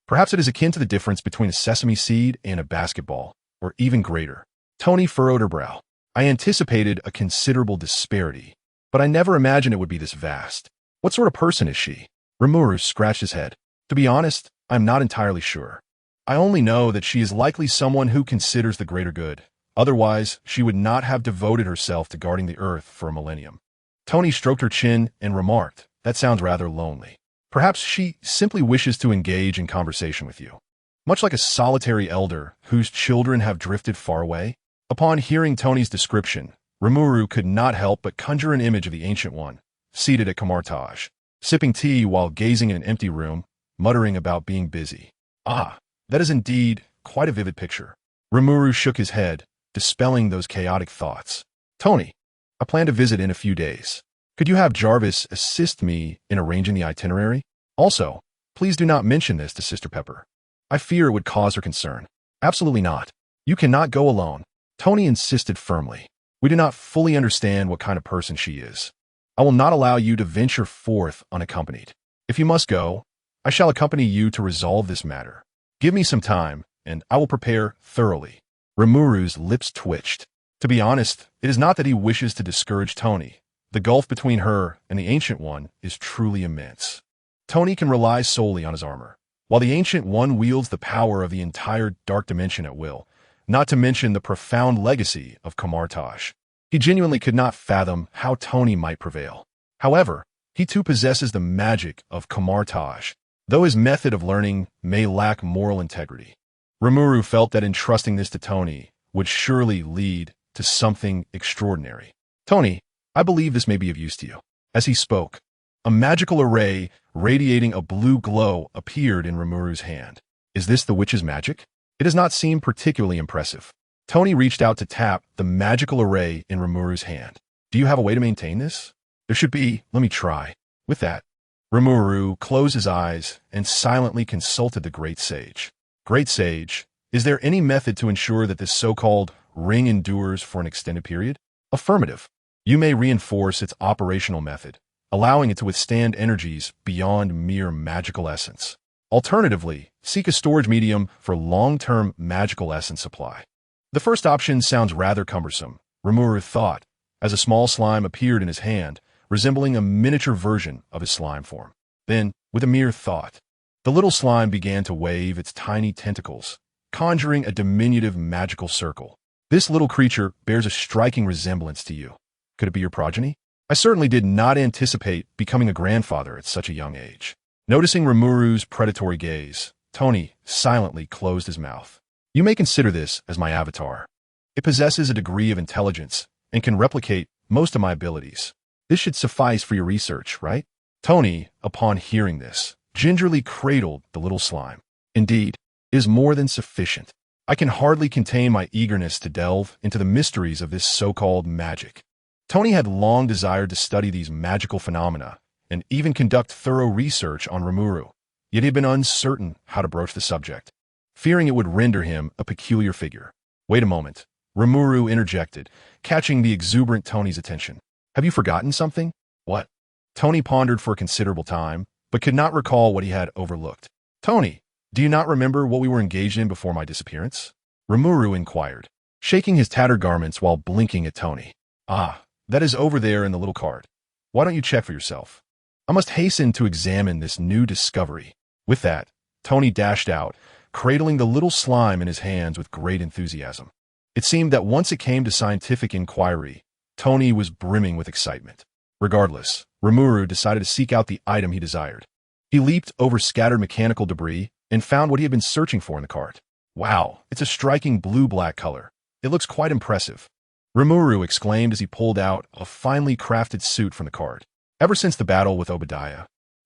Perhaps it is akin to the difference between a sesame seed and a basketball, or even greater. Tony furrowed her brow. I anticipated a considerable disparity, but I never imagined it would be this vast. What sort of person is she? Rimuru scratched his head. To be honest, I'm not entirely sure. I only know that she is likely someone who considers the greater good. Otherwise, she would not have devoted herself to guarding the earth for a millennium. Tony stroked her chin and remarked, that sounds rather lonely. Perhaps she simply wishes to engage in conversation with you. Much like a solitary elder whose children have drifted far away. Upon hearing Tony's description, Rimuru could not help but conjure an image of the Ancient One, seated at counterattack, sipping tea while gazing in an empty room, muttering about being busy. Ah, that is indeed quite a vivid picture. Rimuru shook his head, dispelling those chaotic thoughts. Tony, I plan to visit in a few days. Could you have Jarvis assist me in arranging the itinerary? Also, please do not mention this to Sister Pepper. I fear it would cause her concern. Absolutely not. You cannot go alone. Tony insisted firmly. We do not fully understand what kind of person she is. I will not allow you to venture forth unaccompanied. If you must go, I shall accompany you to resolve this matter. Give me some time, and I will prepare thoroughly. Rimuru's lips twitched. To be honest, it is not that he wishes to discourage Tony. The gulf between her and the Ancient One is truly immense. Tony can rely solely on his armor, while the Ancient One wields the power of the entire dark dimension at will, not to mention the profound legacy of counterattack. He genuinely could not fathom how Tony might prevail. However, he too possesses the magic of counterattack, though his method of learning may lack moral integrity. Rimuru felt that entrusting this to Tony would surely lead to something extraordinary. Tony, I believe this may be of use to you. As he spoke, a magical array radiating a blue glow appeared in Rimuru's hand. Is this the witch's magic? It does not seem particularly impressive. Tony reached out to tap the magical array in Rimuru's hand. Do you have a way to maintain this? There should be. Let me try. With that, Rimuru closed his eyes and silently consulted the Great Sage. Great Sage, is there any method to ensure that this so-called ring endures for an extended period? Affirmative. You may reinforce its operational method, allowing it to withstand energies beyond mere magical essence. Alternatively, seek a storage medium for long-term magical essence supply. The first option sounds rather cumbersome, Rimuru thought, as a small slime appeared in his hand, resembling a miniature version of his slime form. Then, with a mere thought, the little slime began to wave its tiny tentacles, conjuring a diminutive magical circle. This little creature bears a striking resemblance to you. Could it be your progeny? I certainly did not anticipate becoming a grandfather at such a young age. Noticing Rimuru's predatory gaze, Tony silently closed his mouth. You may consider this as my avatar. It possesses a degree of intelligence and can replicate most of my abilities. This should suffice for your research, right? Tony, upon hearing this, gingerly cradled the little slime. Indeed, it is more than sufficient. I can hardly contain my eagerness to delve into the mysteries of this so-called magic. Tony had long desired to study these magical phenomena and even conduct thorough research on Rimuru, yet he had been uncertain how to broach the subject, fearing it would render him a peculiar figure. Wait a moment, Rimuru interjected, catching the exuberant Tony's attention. Have you forgotten something? What? Tony pondered for a considerable time, but could not recall what he had overlooked. Tony, do you not remember what we were engaged in before my disappearance? Rimuru inquired, shaking his tattered garments while blinking at Tony. Ah, that is over there in the little card. Why don't you check for yourself? I must hasten to examine this new discovery. With that, Tony dashed out, cradling the little slime in his hands with great enthusiasm. It seemed that once it came to scientific inquiry, Tony was brimming with excitement. Regardless, Rimuru decided to seek out the item he desired. He leaped over scattered mechanical debris and found what he had been searching for in the cart. Wow, it's a striking blue-black color. It looks quite impressive. Rimuru exclaimed as he pulled out a finely crafted suit from the cart. Ever since the battle with Obadiah,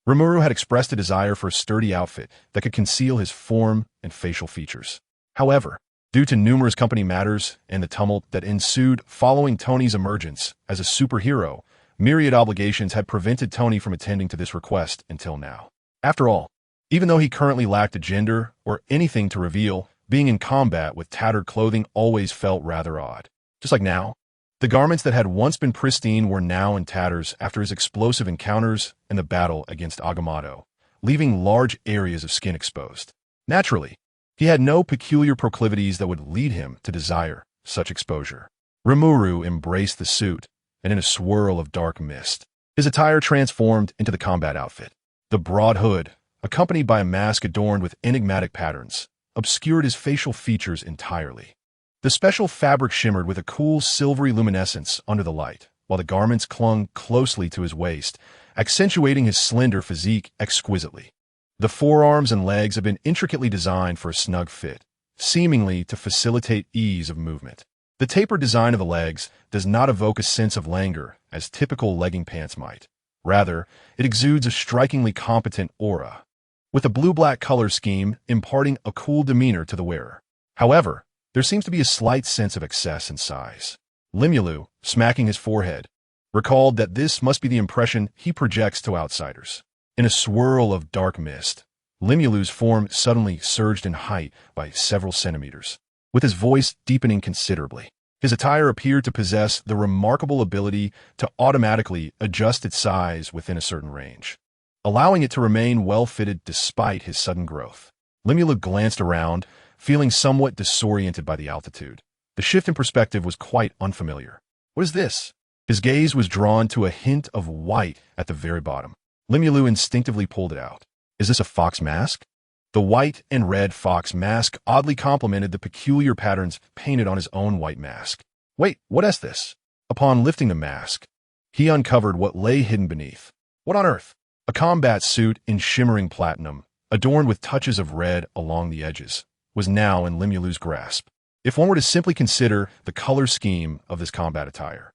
Rimuru had expressed a desire for a sturdy outfit that could conceal his form and facial features. However, due to numerous company matters and the tumult that ensued following Tony's emergence as a superhero, myriad obligations had prevented Tony from attending to this request until now. After all, even though he currently lacked a gender or anything to reveal, being in combat with tattered clothing always felt rather odd. Just like now, the garments that had once been pristine were now in tatters after his explosive encounters and the battle against Agamotto, leaving large areas of skin exposed. Naturally, he had no peculiar proclivities that would lead him to desire such exposure. Rimuru embraced the suit, and in a swirl of dark mist, his attire transformed into the combat outfit. The broad hood, accompanied by a mask adorned with enigmatic patterns, obscured his facial features entirely. The special fabric shimmered with a cool silvery luminescence under the light, while the garments clung closely to his waist, accentuating his slender physique exquisitely. The forearms and legs have been intricately designed for a snug fit, seemingly to facilitate ease of movement. The tapered design of the legs does not evoke a sense of languor as typical legging pants might. Rather, it exudes a strikingly competent aura, with a blue-black color scheme imparting a cool demeanor to the wearer. However, there seems to be a slight sense of excess in size. Limulu, smacking his forehead, recalled that this must be the impression he projects to outsiders. In a swirl of dark mist, Limulu's form suddenly surged in height by several centimeters, with his voice deepening considerably. His attire appeared to possess the remarkable ability to automatically adjust its size within a certain range, allowing it to remain well-fitted despite his sudden growth. Limulu glanced around, feeling somewhat disoriented by the altitude. The shift in perspective was quite unfamiliar. What is this? His gaze was drawn to a hint of white at the very bottom. Limulu instinctively pulled it out. Is this a fox mask? The white and red fox mask oddly complemented the peculiar patterns painted on his own white mask. Wait, what is this? Upon lifting the mask, he uncovered what lay hidden beneath. What on earth? A combat suit in shimmering platinum, adorned with touches of red along the edges, was now in Limulu's grasp. If one were to simply consider the color scheme of this combat attire,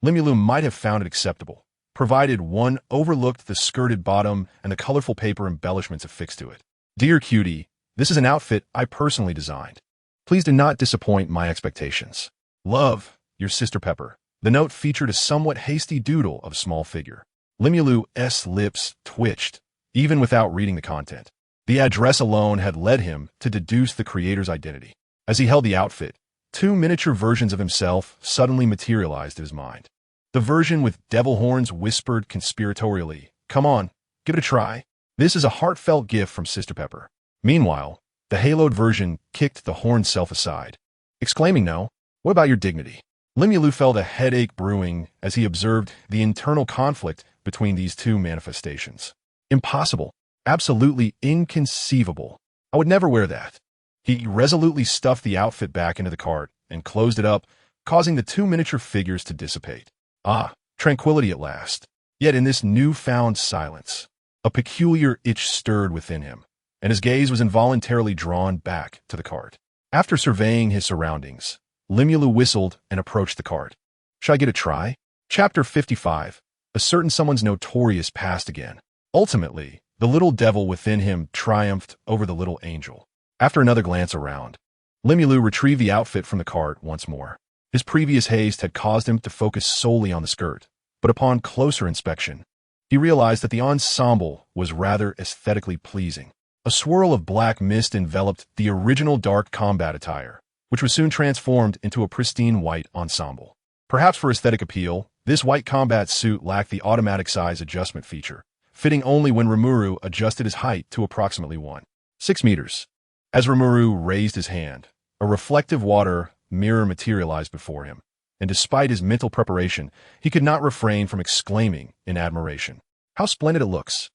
Limulu might have found it acceptable, provided one overlooked the skirted bottom and the colorful paper embellishments affixed to it. Dear Cutie, this is an outfit I personally designed. Please do not disappoint my expectations. Love, your sister Pepper. The note featured a somewhat hasty doodle of a small figure. Limulu's lips twitched, even without reading the content. The address alone had led him to deduce the creator's identity. As he held the outfit, two miniature versions of himself suddenly materialized in his mind. The version with devil horns whispered conspiratorially, "Come on, give it a try. This is a heartfelt gift from Sister Pepper." Meanwhile, the haloed version kicked the horned self aside, exclaiming, "No, what about your dignity?" Limulu felt a headache brewing as he observed the internal conflict between these two manifestations. Impossible. Absolutely inconceivable. I would never wear that. He resolutely stuffed the outfit back into the cart and closed it up, causing the two miniature figures to dissipate. Ah, tranquility at last. Yet in this newfound silence, a peculiar itch stirred within him, and his gaze was involuntarily drawn back to the cart. After surveying his surroundings, Limulu whistled and approached the cart. Should I get a try? Chapter 55. A certain someone's notorious past again. Ultimately, the little devil within him triumphed over the little angel. After another glance around, Limulu retrieved the outfit from the cart once more. His previous haste had caused him to focus solely on the skirt, but upon closer inspection, he realized that the ensemble was rather aesthetically pleasing. A swirl of black mist enveloped the original dark combat attire, which was soon transformed into a pristine white ensemble. Perhaps for aesthetic appeal, this white combat suit lacked the automatic size adjustment feature, fitting only when Rimuru adjusted his height to approximately 1.6 meters. As Rimuru raised his hand, a reflective water mirror materialized before him, and despite his mental preparation, he could not refrain from exclaiming in admiration, "How splendid it looks!"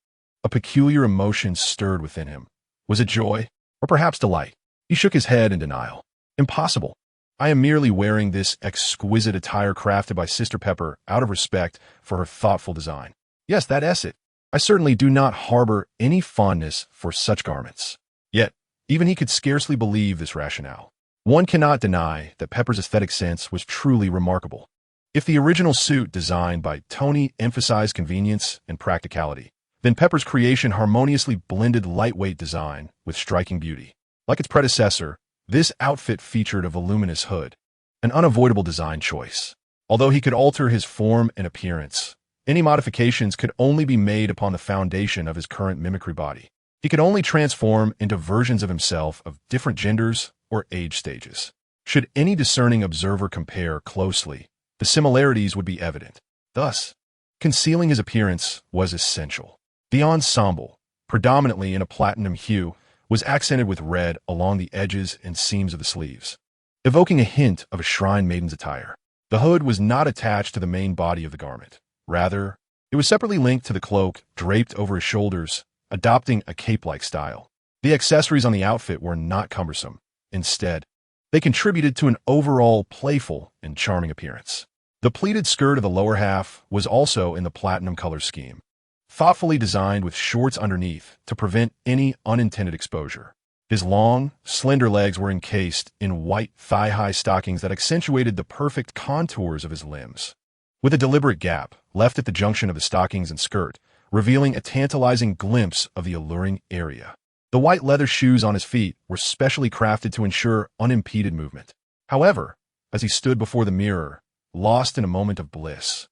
A peculiar emotion stirred within him. Was it joy, or perhaps delight? He shook his head in denial. Impossible. I am merely wearing this exquisite attire crafted by Sister Pepper out of respect for her thoughtful design. Yes, that is it. I certainly do not harbor any fondness for such garments. Yet, Even he could scarcely believe this rationale. One cannot deny that Pepper's aesthetic sense was truly remarkable. If the original suit designed by Tony emphasized convenience and practicality, then Pepper's creation harmoniously blended lightweight design with striking beauty. Like its predecessor, this outfit featured a voluminous hood, an unavoidable design choice. Although he could alter his form and appearance, any modifications could only be made upon the foundation of his current mimicry body. He could only transform into versions of himself of different genders or age stages. Should any discerning observer compare closely, the similarities would be evident. Thus, concealing his appearance was essential. The ensemble, predominantly in a platinum hue, was accented with red along the edges and seams of the sleeves, evoking a hint of a shrine maiden's attire. The hood was not attached to the main body of the garment. Rather, it was separately linked to the cloak draped over his shoulders, adopting a cape-like style. The accessories on the outfit were not cumbersome. Instead, they contributed to an overall playful and charming appearance. The pleated skirt of the lower half was also in the platinum color scheme, thoughtfully designed with shorts underneath to prevent any unintended exposure. His long, slender legs were encased in white thigh-high stockings that accentuated the perfect contours of his limbs, with a deliberate gap left at the junction of the stockings and skirt, revealing a tantalizing glimpse of the alluring area. The white leather shoes on his feet were specially crafted to ensure unimpeded movement. However, as he stood before the mirror, lost in a moment of bliss,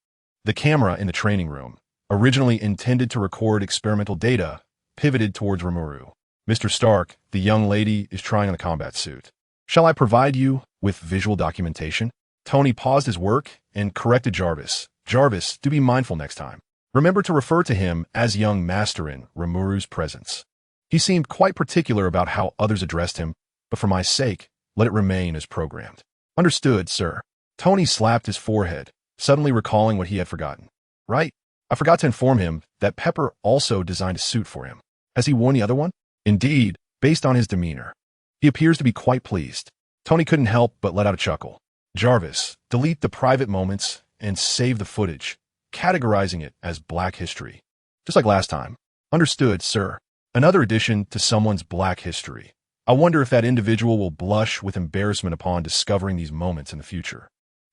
the camera in the training room, originally intended to record experimental data, pivoted towards Rimuru. Mr. Stark, the young lady is trying on the combat suit. Shall I provide you with visual documentation? Tony paused his work and corrected Jarvis. Jarvis, do be mindful next time. Remember to refer to him as young master in Rimuru's presence. He seemed quite particular about how others addressed him, but for my sake, let it remain as programmed. Understood, sir. Tony slapped his forehead, suddenly recalling what he had forgotten. Right. I forgot to inform him that Pepper also designed a suit for him. Has he worn the other one? Indeed, based on his demeanor. He appears to be quite pleased. Tony couldn't help but let out a chuckle. Jarvis, delete the private moments and save the footage, categorizing it as Black history. Just like last time. Understood, sir. Another addition to someone's Black history. I wonder if that individual will blush with embarrassment upon discovering these moments in the future.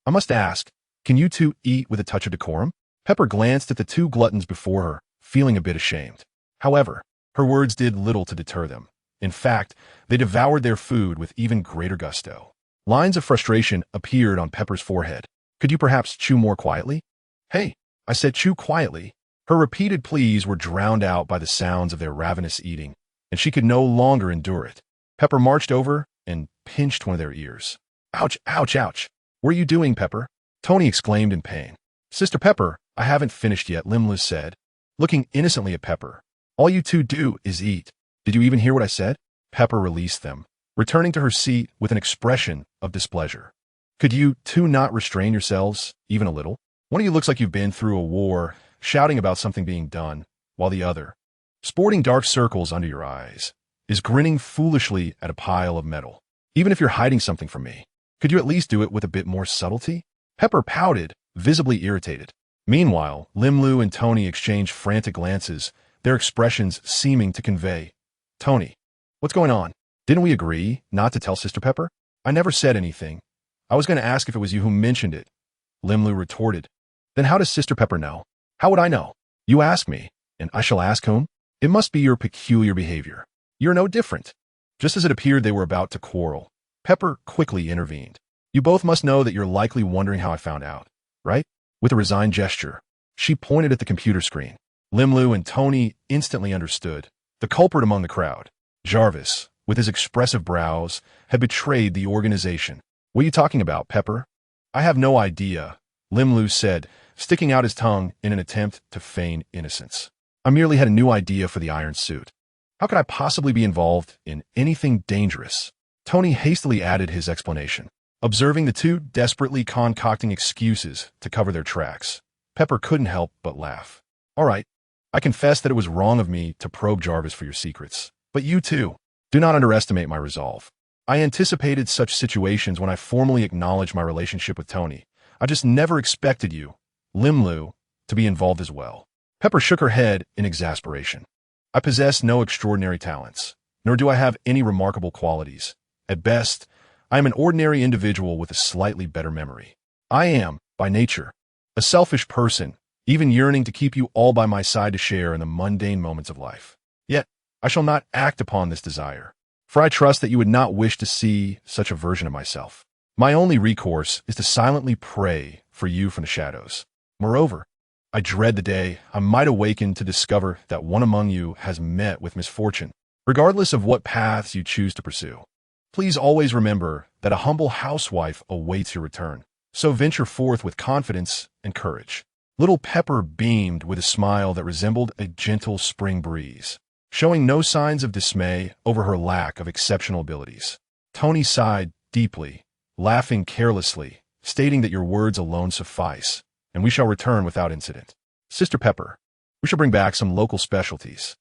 I must ask, can you two eat with a touch of decorum? Pepper glanced at the two gluttons before her, feeling a bit ashamed. However, her words did little to deter them. In fact, they devoured their food with even greater gusto. Lines of frustration appeared on Pepper's forehead. Could you perhaps chew more quietly? Hey, I said chew quietly. Her repeated pleas were drowned out by the sounds of their ravenous eating, and she could no longer endure it. Pepper marched over and pinched one of their ears. Ouch, ouch, ouch. What are you doing, Pepper? Tony exclaimed in pain. Sister Pepper, I haven't finished yet, Limlu said, looking innocently at Pepper. All you two do is eat. Did you even hear what I said? Pepper released them, returning to her seat with an expression of displeasure. Could you two not restrain yourselves, even a little? One of you looks like you've been through a war, shouting about something being done, while the other, sporting dark circles under your eyes, is grinning foolishly at a pile of metal. Even if you're hiding something from me, could you at least do it with a bit more subtlety? Pepper pouted, visibly irritated. Meanwhile, Limlu and Tony exchanged frantic glances, their expressions seeming to convey, Tony, what's going on? Didn't we agree not to tell Sister Pepper? I never said anything. I was going to ask if it was you who mentioned it. Limlu retorted. Then how does Sister Pepper know? How would I know? You ask me, and I shall ask whom? It must be your peculiar behavior. You're no different. Just as it appeared they were about to quarrel, Pepper quickly intervened. You both must know that you're likely wondering how I found out, right? With a resigned gesture, she pointed at the computer screen. Limlu and Tony instantly understood. The culprit among the crowd, Jarvis, with his expressive brows, had betrayed the organization. What are you talking about, Pepper? I have no idea, Limlu said, sticking out his tongue in an attempt to feign innocence. I merely had a new idea for the iron suit. How could I possibly be involved in anything dangerous? Tony hastily added his explanation. Observing the two desperately concocting excuses to cover their tracks, Pepper couldn't help but laugh. All right, I confess that it was wrong of me to probe Jarvis for your secrets. But you too, do not underestimate my resolve. I anticipated such situations when I formally acknowledged my relationship with Tony. I just never expected you, Limlu, to be involved as well. Pepper shook her head in exasperation. I possess no extraordinary talents. nor do I have any remarkable qualities. At best, I am an ordinary individual with a slightly better memory. I am, by nature, a selfish person, even yearning to keep you all by my side to share in the mundane moments of life. Yet, I shall not act upon this desire, for I trust that you would not wish to see such a version of myself. My only recourse is to silently pray for you from the shadows. Moreover, I dread the day I might awaken to discover that one among you has met with misfortune, regardless of what paths you choose to pursue. Please always remember that a humble housewife awaits your return, so venture forth with confidence and courage. Little Pepper beamed with a smile that resembled a gentle spring breeze, showing no signs of dismay over her lack of exceptional abilities. Tony sighed deeply, laughing carelessly, stating that your words alone suffice, and we shall return without incident. Sister Pepper, we shall bring back some local specialties.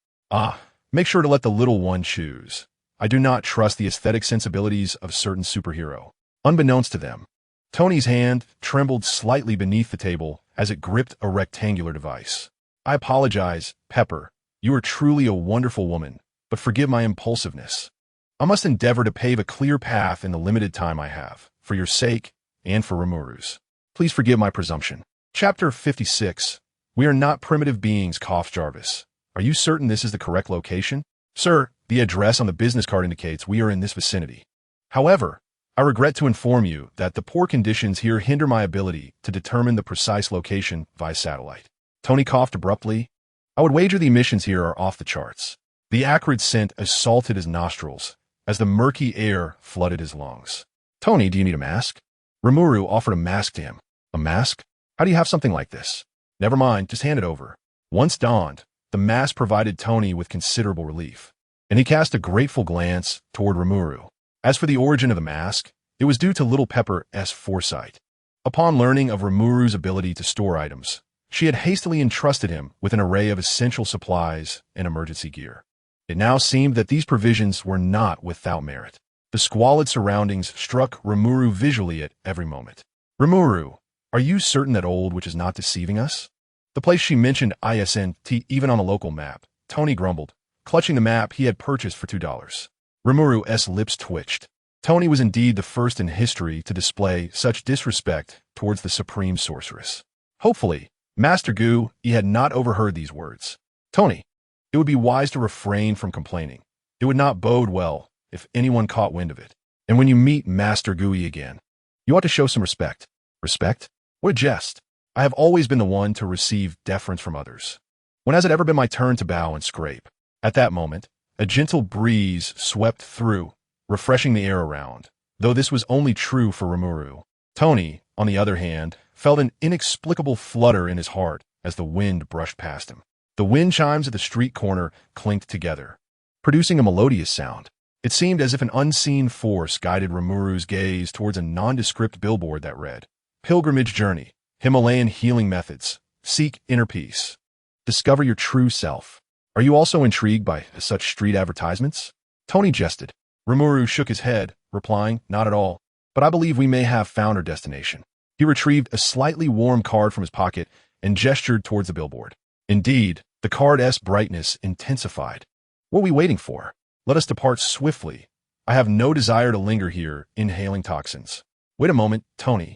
Make sure to let the little one choose. I do not trust the aesthetic sensibilities of certain superhero. Unbeknownst to them, Tony's hand trembled slightly beneath the table as it gripped a rectangular device. I apologize, Pepper. You are truly a wonderful woman, but forgive my impulsiveness. I must endeavor to pave a clear path in the limited time I have, for your sake and for Rimuru's. Please forgive my presumption. Chapter 56. We are not primitive beings, coughed Jarvis. Are you certain this is the correct location? Sir, the address on the business card indicates we are in this vicinity. However, I regret to inform you that the poor conditions here hinder my ability to determine the precise location via satellite. Tony coughed abruptly. I would wager the emissions here are off the charts. The acrid scent assaulted his nostrils as the murky air flooded his lungs. Tony, do you need a mask? Rimuru offered a mask to him. A mask? How do you have something like this? Never mind, just hand it over. Once donned, the mask provided Tony with considerable relief, and he cast a grateful glance toward Rimuru. As for the origin of the mask, it was due to Little Pepper's foresight. Upon learning of Rimuru's ability to store items, she had hastily entrusted him with an array of essential supplies and emergency gear. It now seemed that these provisions were not without merit. The squalid surroundings struck Rimuru visually at every moment. Rimuru, are you certain that old witch is not deceiving us? The place she mentioned isn't even on a local map. Tony grumbled, clutching the map he had purchased for $2. Rimuru's lips twitched. Tony was indeed the first in history to display such disrespect towards the supreme sorceress. Hopefully, Master Gu had not overheard these words. Tony, it would be wise to refrain from complaining. It would not bode well if anyone caught wind of it. And when you meet Master Gu again, you ought to show some respect. Respect? What a jest. I have always been the one to receive deference from others. When has it ever been my turn to bow and scrape? At that moment, a gentle breeze swept through, refreshing the air around, though this was only true for Rimuru. Tony, on the other hand, felt an inexplicable flutter in his heart as the wind brushed past him. The wind chimes at the street corner clinked together, producing a melodious sound. It seemed as if an unseen force guided Rimuru's gaze towards a nondescript billboard that read, Pilgrimage Journey, Himalayan Healing Methods, Seek Inner Peace. Discover your true self. Are you also intrigued by such street advertisements? Tony jested. Rimuru shook his head, replying, not at all, but I believe we may have found our destination. He retrieved a slightly warm card from his pocket and gestured towards the billboard. Indeed, the card's brightness intensified. What are we waiting for? Let us depart swiftly. I have no desire to linger here, inhaling toxins. Wait a moment, Tony.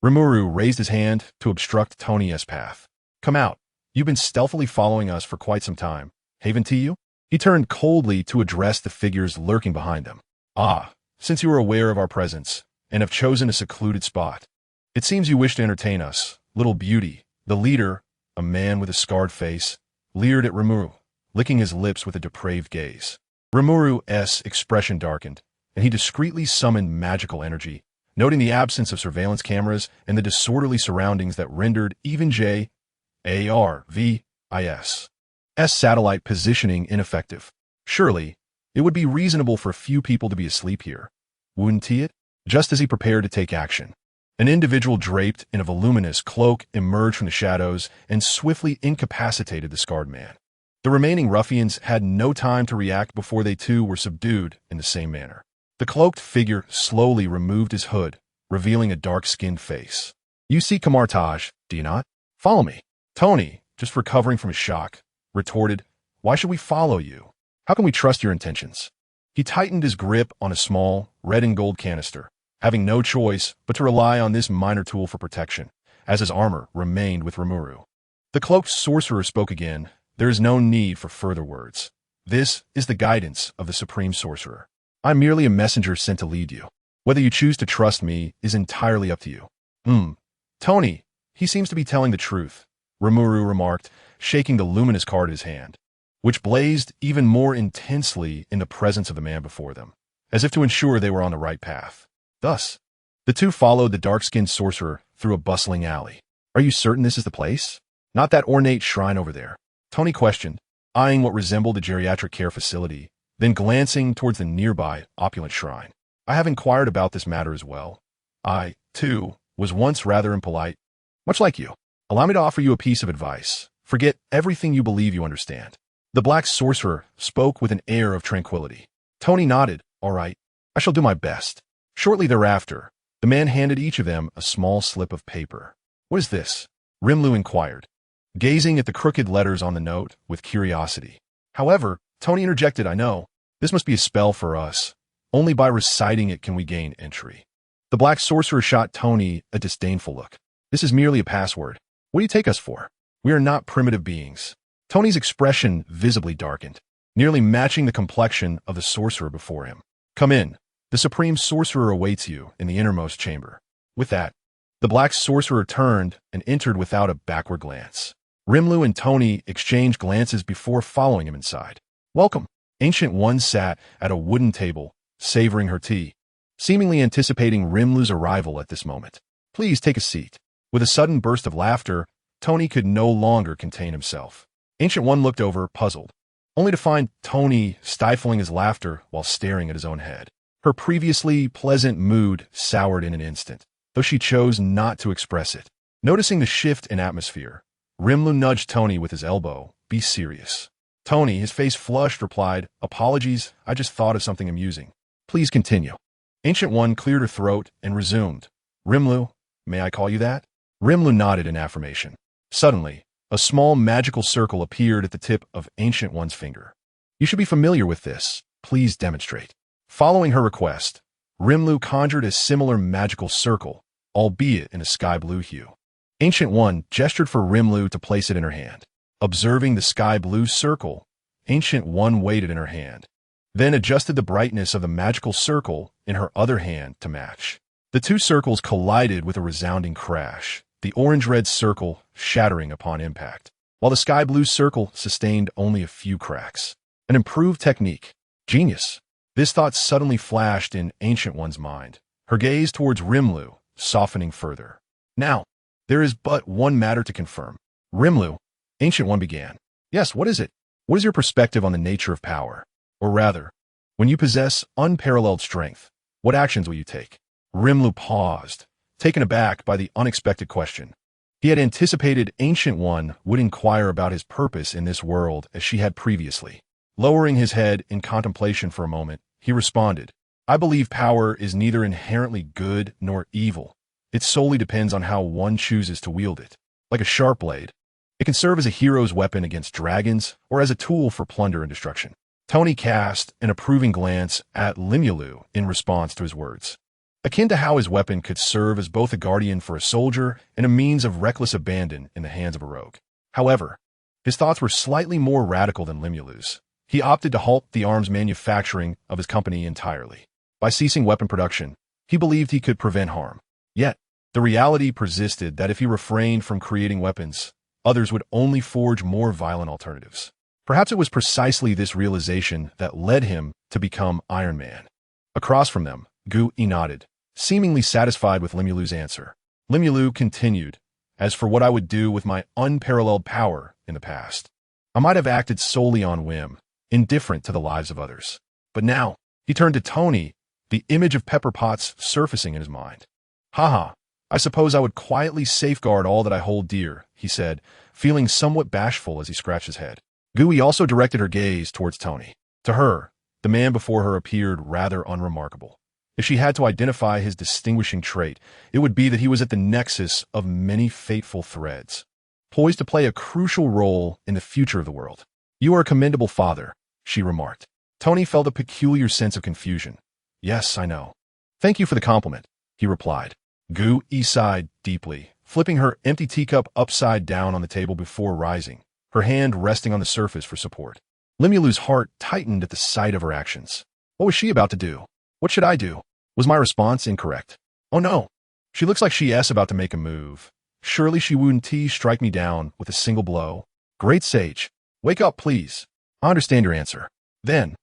Rimuru raised his hand to obstruct Tony's path. Come out. You've been stealthily following us for quite some time. Haven't you? He turned coldly to address the figures lurking behind them. Since you are aware of our presence and have chosen a secluded spot, it seems you wish to entertain us. Little Beauty, the leader, a man with a scarred face, leered at Rimuru, licking his lips with a depraved gaze. Rimuru's expression darkened, and he discreetly summoned magical energy, noting the absence of surveillance cameras and the disorderly surroundings that rendered even JARVIS' satellite positioning ineffective. Surely, it would be reasonable for a few people to be asleep here, wouldn't it? Just as he prepared to take action, an individual draped in a voluminous cloak emerged from the shadows and swiftly incapacitated the scarred man. The remaining ruffians had no time to react before they too were subdued in the same manner. The cloaked figure slowly removed his hood, revealing a dark-skinned face. You see Camartage, do you not? Follow me. Tony, just recovering from his shock, retorted, Why should we follow you? How can we trust your intentions? He tightened his grip on a small, red and gold canister, having no choice but to rely on this minor tool for protection, as his armor remained with Rimuru. The cloaked sorcerer spoke again. There is no need for further words. This is the guidance of the Supreme Sorcerer. I'm merely a messenger sent to lead you. Whether you choose to trust me is entirely up to you. Tony, he seems to be telling the truth, Rimuru remarked, shaking the luminous card in his hand, which blazed even more intensely in the presence of the man before them, as if to ensure they were on the right path. Thus, the two followed the dark-skinned sorcerer through a bustling alley. Are you certain this is the place? Not that ornate shrine over there? Tony questioned, eyeing what resembled a geriatric care facility, then glancing towards the nearby opulent shrine. I have inquired about this matter as well. I, too, was once rather impolite. Much like you. Allow me to offer you a piece of advice. Forget everything you believe you understand. The black sorcerer spoke with an air of tranquility. Tony nodded. All right, I shall do my best. Shortly thereafter, the man handed each of them a small slip of paper. What is this? Rimlu inquired, gazing at the crooked letters on the note with curiosity. However, Tony interjected, I know. This must be a spell for us. Only by reciting it can we gain entry. The black sorcerer shot Tony a disdainful look. This is merely a password. What do you take us for? We are not primitive beings. Tony's expression visibly darkened, nearly matching the complexion of the sorcerer before him. Come in. The Supreme Sorcerer awaits you in the innermost chamber. With that, the black sorcerer turned and entered without a backward glance. Rimlu and Tony exchanged glances before following him inside. Welcome. Ancient One sat at a wooden table, savoring her tea, seemingly anticipating Rimlu's arrival at this moment. Please take a seat. With a sudden burst of laughter, Tony could no longer contain himself. Ancient One looked over, puzzled, only to find Tony stifling his laughter while staring at his own head. Her previously pleasant mood soured in an instant, though she chose not to express it. Noticing the shift in atmosphere, Rimlu nudged Tony with his elbow. Be serious. Tony, his face flushed, replied, Apologies, I just thought of something amusing. Please continue. Ancient One cleared her throat and resumed. Rimlu, may I call you that? Rimlu nodded in affirmation. Suddenly, a small magical circle appeared at the tip of Ancient One's finger. You should be familiar with this. Please demonstrate. Following her request, Rimlu conjured a similar magical circle, albeit in a sky blue hue. Ancient One gestured for Rimlu to place it in her hand. Observing the sky blue circle, Ancient One weighed it in her hand, then adjusted the brightness of the magical circle in her other hand to match. The two circles collided with a resounding crash, the orange-red circle shattering upon impact, while the sky blue circle sustained only a few cracks. An improved technique. Genius. This thought suddenly flashed in Ancient One's mind, her gaze towards Rimlu softening further. Now, there is but one matter to confirm. Rimlu, Ancient One began. Yes, what is it? What is your perspective on the nature of power? Or rather, when you possess unparalleled strength, what actions will you take? Rimlu paused, taken aback by the unexpected question. He had anticipated Ancient One would inquire about his purpose in this world as she had previously. Lowering his head in contemplation for a moment, he responded, I believe power is neither inherently good nor evil. It solely depends on how one chooses to wield it. Like a sharp blade, it can serve as a hero's weapon against dragons or as a tool for plunder and destruction. Tony cast an approving glance at Limulu in response to his words, akin to how his weapon could serve as both a guardian for a soldier and a means of reckless abandon in the hands of a rogue. However, his thoughts were slightly more radical than Limulu's. He opted to halt the arms manufacturing of his company entirely. By ceasing weapon production, he believed he could prevent harm. Yet, the reality persisted that if he refrained from creating weapons, others would only forge more violent alternatives. Perhaps it was precisely this realization that led him to become Iron Man. Across from them, Gu-I nodded, seemingly satisfied with Limulu's answer. Limulu continued, As for what I would do with my unparalleled power in the past, I might have acted solely on whim, indifferent to the lives of others. But now, he turned to Tony, the image of Pepper Potts surfacing in his mind. Haha, I suppose I would quietly safeguard all that I hold dear, he said, feeling somewhat bashful as he scratched his head. Gu-I also directed her gaze towards Tony. To her, the man before her appeared rather unremarkable. If she had to identify his distinguishing trait, it would be that he was at the nexus of many fateful threads, poised to play a crucial role in the future of the world. You are a commendable father, she remarked. Tony felt a peculiar sense of confusion. Yes, I know. Thank you for the compliment, he replied. Gu-yi sighed deeply, flipping her empty teacup upside down on the table before rising, her hand resting on the surface for support. Limulu's heart tightened at the sight of her actions. What was she about to do? What should I do? Was my response incorrect? Oh no. She looks like she's about to make a move. Surely she wouldn't strike me down with a single blow. Great sage. Wake up, please. I understand your answer. Then,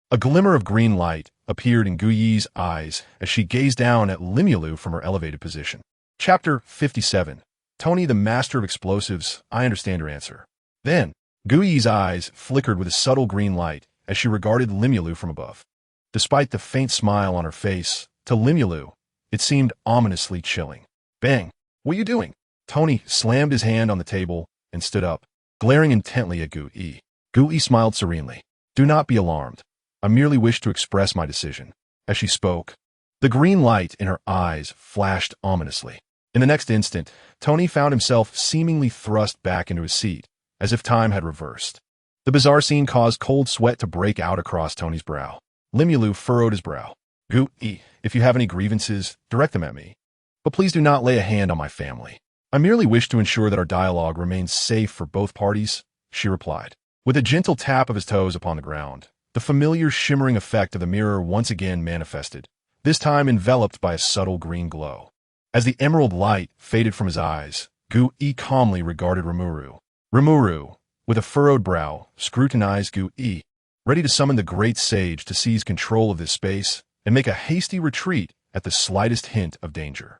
a glimmer of green light appeared in Gu-yi's eyes as she gazed down at Limulu from her elevated position. Chapter 57. Tony, the master of explosives, I understand your answer. Then, Gu-yi's eyes flickered with a subtle green light as she regarded Limulu from above. Despite the faint smile on her face, to Limulu, it seemed ominously chilling. Bang! What are you doing? Tony slammed his hand on the table and stood up, glaring intently at Gu-yi. Gu-yi smiled serenely. Do not be alarmed. I merely wish to express my decision. As she spoke, the green light in her eyes flashed ominously. In the next instant, Tony found himself seemingly thrust back into his seat, as if time had reversed. The bizarre scene caused cold sweat to break out across Tony's brow. Limulu furrowed his brow. Gu-yi, if you have any grievances, direct them at me. But please do not lay a hand on my family. I merely wish to ensure that our dialogue remains safe for both parties, she replied. With a gentle tap of his toes upon the ground, the familiar shimmering effect of the mirror once again manifested, this time enveloped by a subtle green glow. As the emerald light faded from his eyes, Gu-yi calmly regarded Rimuru. Rimuru, with a furrowed brow, scrutinized Gu-yi, ready to summon the great sage to seize control of this space and make a hasty retreat at the slightest hint of danger.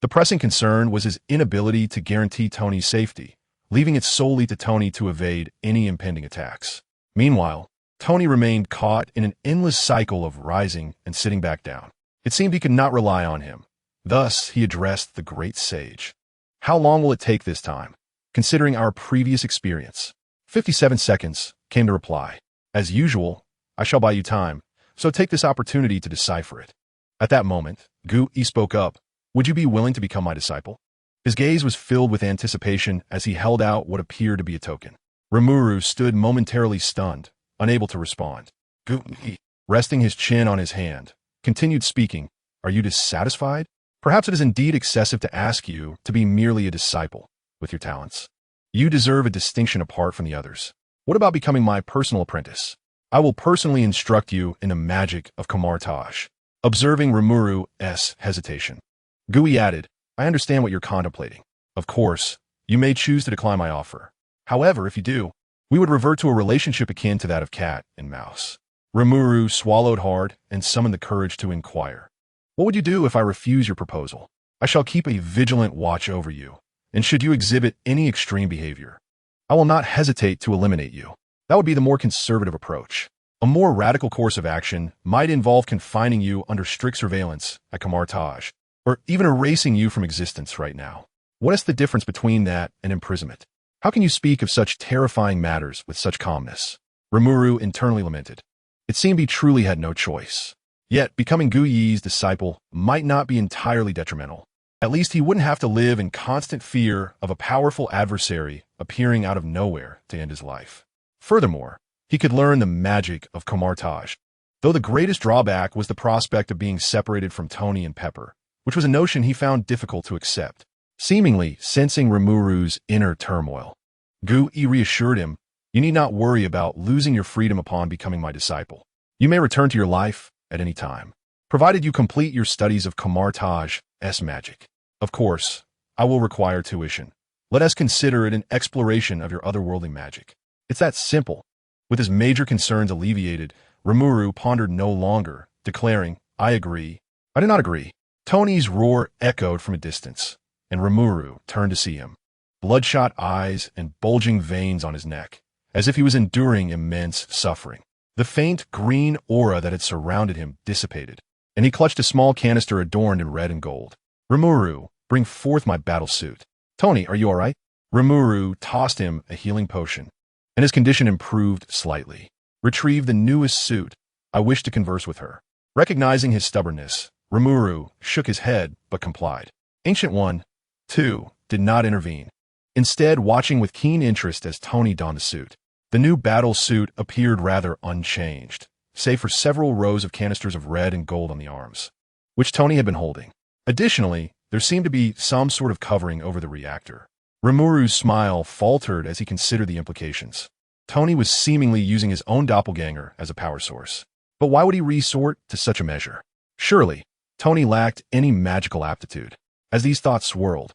The pressing concern was his inability to guarantee Tony's safety, leaving it solely to Tony to evade any impending attacks. Meanwhile, Tony remained caught in an endless cycle of rising and sitting back down. It seemed he could not rely on him. Thus, he addressed the great sage. How long will it take this time, considering our previous experience? 57 seconds, came the reply. As usual, I shall buy you time, so take this opportunity to decipher it. At that moment, Gu-yi spoke up. Would you be willing to become my disciple? His gaze was filled with anticipation as he held out what appeared to be a token. Rimuru stood momentarily stunned, unable to respond. Gu-yi, resting his chin on his hand, continued speaking. Are you dissatisfied? Perhaps it is indeed excessive to ask you to be merely a disciple with your talents. You deserve a distinction apart from the others. What about becoming my personal apprentice? I will personally instruct you in the magic of counterattack. Observing Rimuru's hesitation, Gu-yi added, I understand what you're contemplating. Of course, you may choose to decline my offer. However, if you do, we would revert to a relationship akin to that of cat and mouse. Rimuru swallowed hard and summoned the courage to inquire. What would you do if I refuse your proposal? I shall keep a vigilant watch over you, and should you exhibit any extreme behavior, I will not hesitate to eliminate you. That would be the more conservative approach. A more radical course of action might involve confining you under strict surveillance at counterattack, or even erasing you from existence right now. What is the difference between that and imprisonment? How can you speak of such terrifying matters with such calmness? Rimuru internally lamented. It seemed he truly had no choice. Yet, becoming Gu-yi's disciple might not be entirely detrimental. At least he wouldn't have to live in constant fear of a powerful adversary appearing out of nowhere to end his life. Furthermore, he could learn the magic of counterattack, though the greatest drawback was the prospect of being separated from Tony and Pepper, which was a notion he found difficult to accept. Seemingly sensing Rimuru's inner turmoil, Gu-yi reassured him, you need not worry about losing your freedom upon becoming my disciple. You may return to your life at any time, provided you complete your studies of counterattack's magic. Of course, I will require tuition. Let us consider it an exploration of your otherworldly magic. It's that simple. With his major concerns alleviated, Rimuru pondered no longer, declaring, I agree. I do not agree. Tony's roar echoed from a distance, and Rimuru turned to see him. Bloodshot eyes and bulging veins on his neck, as if he was enduring immense suffering. The faint green aura that had surrounded him dissipated, and he clutched a small canister adorned in red and gold. Rimuru, bring forth my battle suit. Tony, are you all right? Rimuru tossed him a healing potion, and his condition improved slightly. Retrieve the newest suit. I wish to converse with her. Recognizing his stubbornness, Rimuru shook his head but complied. Ancient One, too, did not intervene, instead watching with keen interest as Tony donned the suit. The new battle suit appeared rather unchanged, save for several rows of canisters of red and gold on the arms, which Tony had been holding. Additionally, there seemed to be some sort of covering over the reactor. Rimuru's smile faltered as he considered the implications. Tony was seemingly using his own doppelganger as a power source. But why would he resort to such a measure? Surely, Tony lacked any magical aptitude. As these thoughts swirled,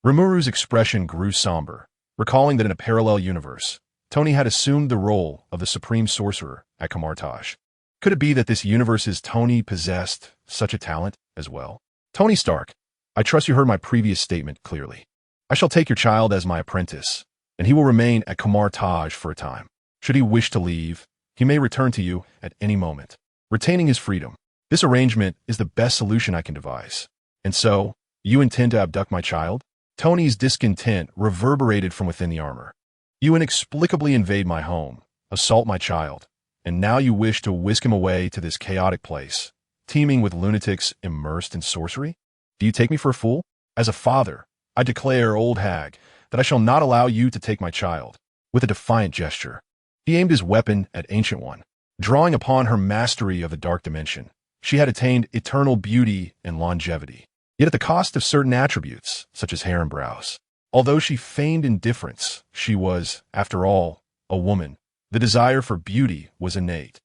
Rimuru's expression grew somber, recalling that in a parallel universe, Tony had assumed the role of the supreme sorcerer at Camartage. Could it be that this universe's Tony possessed such a talent as well? Tony Stark, I trust you heard my previous statement clearly. I shall take your child as my apprentice, and he will remain at Camartage for a time. Should he wish to leave, he may return to you at any moment, retaining his freedom. This arrangement is the best solution I can devise. And so, you intend to abduct my child? Tony's discontent reverberated from within the armor. You inexplicably invade my home, assault my child, and now you wish to whisk him away to this chaotic place, teeming with lunatics immersed in sorcery? Do you take me for a fool? As a father, I declare, old hag, that I shall not allow you to take my child. With a defiant gesture, he aimed his weapon at Ancient One. Drawing upon her mastery of the dark dimension, she had attained eternal beauty and longevity, yet at the cost of certain attributes, such as hair and brows. Although she feigned indifference, she was, after all, a woman. The desire for beauty was innate,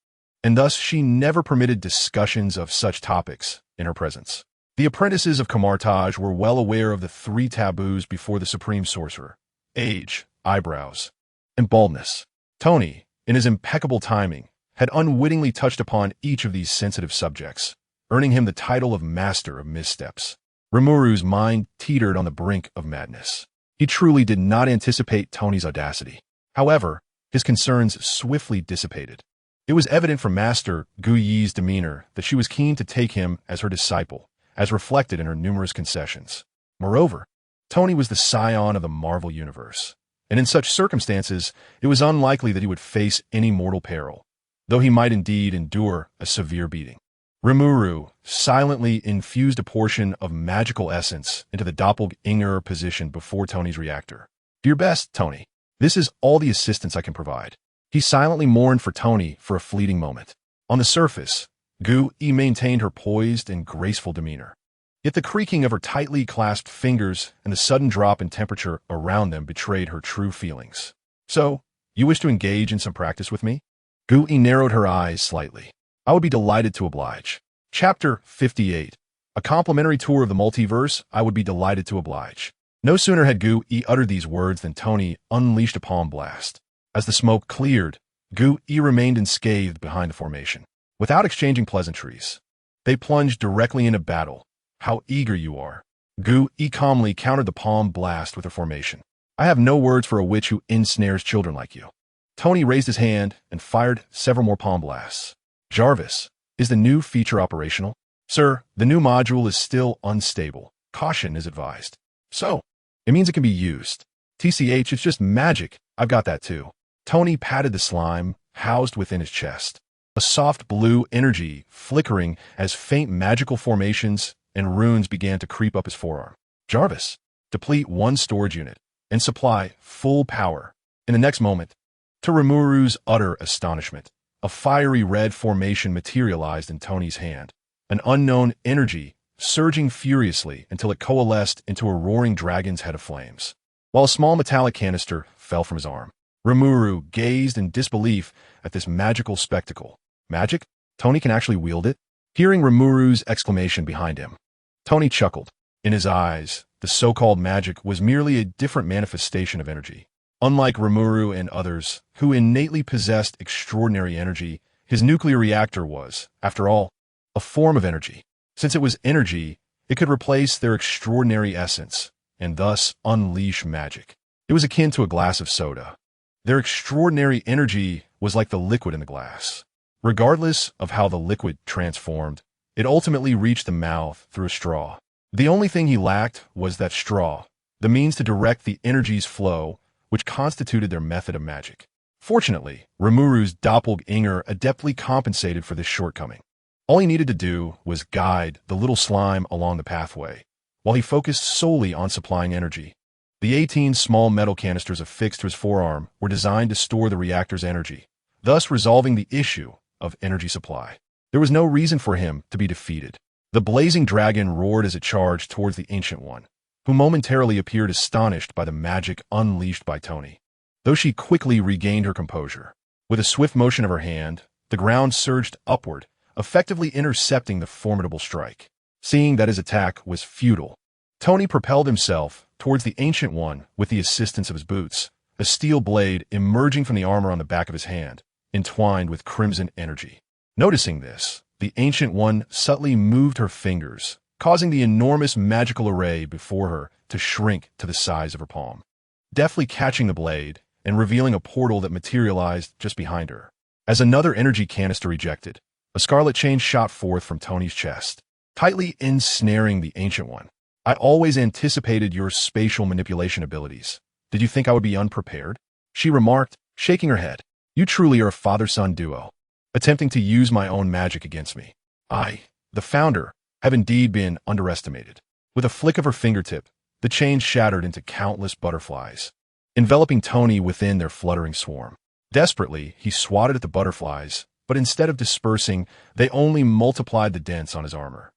and thus she never permitted discussions of such topics in her presence. The apprentices of Camartage were well aware of the 3 taboos before the supreme sorcerer: age, eyebrows, and baldness. Tony, in his impeccable timing, had unwittingly touched upon each of these sensitive subjects, earning him the title of Master of Missteps. Rimuru's mind teetered on the brink of madness. He truly did not anticipate Tony's audacity. However, his concerns swiftly dissipated. It was evident from Master Gu Yi's demeanor that she was keen to take him as her disciple, as reflected in her numerous concessions. Moreover, Tony was the scion of the Marvel Universe, and in such circumstances, it was unlikely that he would face any mortal peril, though he might indeed endure a severe beating. Rimuru silently infused a portion of magical essence into the doppelganger position before Tony's reactor. Do your best, Tony. This is all the assistance I can provide. He silently mourned for Tony for a fleeting moment. On the surface, Gu Yi maintained her poised and graceful demeanor. Yet the creaking of her tightly clasped fingers and the sudden drop in temperature around them betrayed her true feelings. So, you wish to engage in some practice with me? Gu Yi narrowed her eyes slightly. I would be delighted to oblige. Chapter 58. A complimentary tour of the multiverse. I would be delighted to oblige. No sooner had Gu Yi uttered these words than Tony unleashed a palm blast. As the smoke cleared, Gu Yi remained unscathed behind the formation. Without exchanging pleasantries, they plunged directly into battle. How eager you are. Gu Yi calmly countered the palm blast with her formation. I have no words for a witch who ensnares children like you. Tony raised his hand and fired several more palm blasts. Jarvis, is the new feature operational? Sir, the new module is still unstable. Caution is advised. So, it means it can be used. TCH, it's just magic. I've got that too. Tony patted the slime housed within his chest. A soft blue energy flickering as faint magical formations and runes began to creep up his forearm. Jarvis, deplete 1 storage unit and supply full power. In the next moment, to Rimuru's utter astonishment, a fiery red formation materialized in Tony's hand, an unknown energy surging furiously until it coalesced into a roaring dragon's head of flames. While a small metallic canister fell from his arm, Rimuru gazed in disbelief at this magical spectacle. Magic? Tony can actually wield it? Hearing Rimuru's exclamation behind him, Tony chuckled. In his eyes, the so-called magic was merely a different manifestation of energy. Unlike Rimuru and others, who innately possessed extraordinary energy, his nuclear reactor was, after all, a form of energy. Since it was energy, it could replace their extraordinary essence, and thus unleash magic. It was akin to a glass of soda. Their extraordinary energy was like the liquid in the glass. Regardless of how the liquid transformed, it ultimately reached the mouth through a straw. The only thing he lacked was that straw, the means to direct the energy's flow, which constituted their method of magic. Fortunately, Rimuru's doppelganger adeptly compensated for this shortcoming. All he needed to do was guide the little slime along the pathway, while he focused solely on supplying energy. The 18 small metal canisters affixed to his forearm were designed to store the reactor's energy, thus resolving the issue of energy supply. There was no reason for him to be defeated. The blazing dragon roared as it charged towards the Ancient One, who momentarily appeared astonished by the magic unleashed by Tony. Though she quickly regained her composure. With a swift motion of her hand, the ground surged upward, effectively intercepting the formidable strike. Seeing that his attack was futile, Tony propelled himself towards the Ancient One with the assistance of his boots, a steel blade emerging from the armor on the back of his hand, entwined with crimson energy. Noticing this, the Ancient One subtly moved her fingers, causing the enormous magical array before her to shrink to the size of her palm, deftly catching the blade and revealing a portal that materialized just behind her. As another energy canister ejected, a scarlet chain shot forth from Tony's chest, tightly ensnaring the Ancient One. I always anticipated your spatial manipulation abilities. Did you think I would be unprepared? She remarked, shaking her head. You truly are a father-son duo, attempting to use my own magic against me. I, the founder, have indeed been underestimated. With a flick of her fingertip, the chain shattered into countless butterflies, enveloping Tony within their fluttering swarm. Desperately, he swatted at the butterflies, but instead of dispersing, they only multiplied the dents on his armor.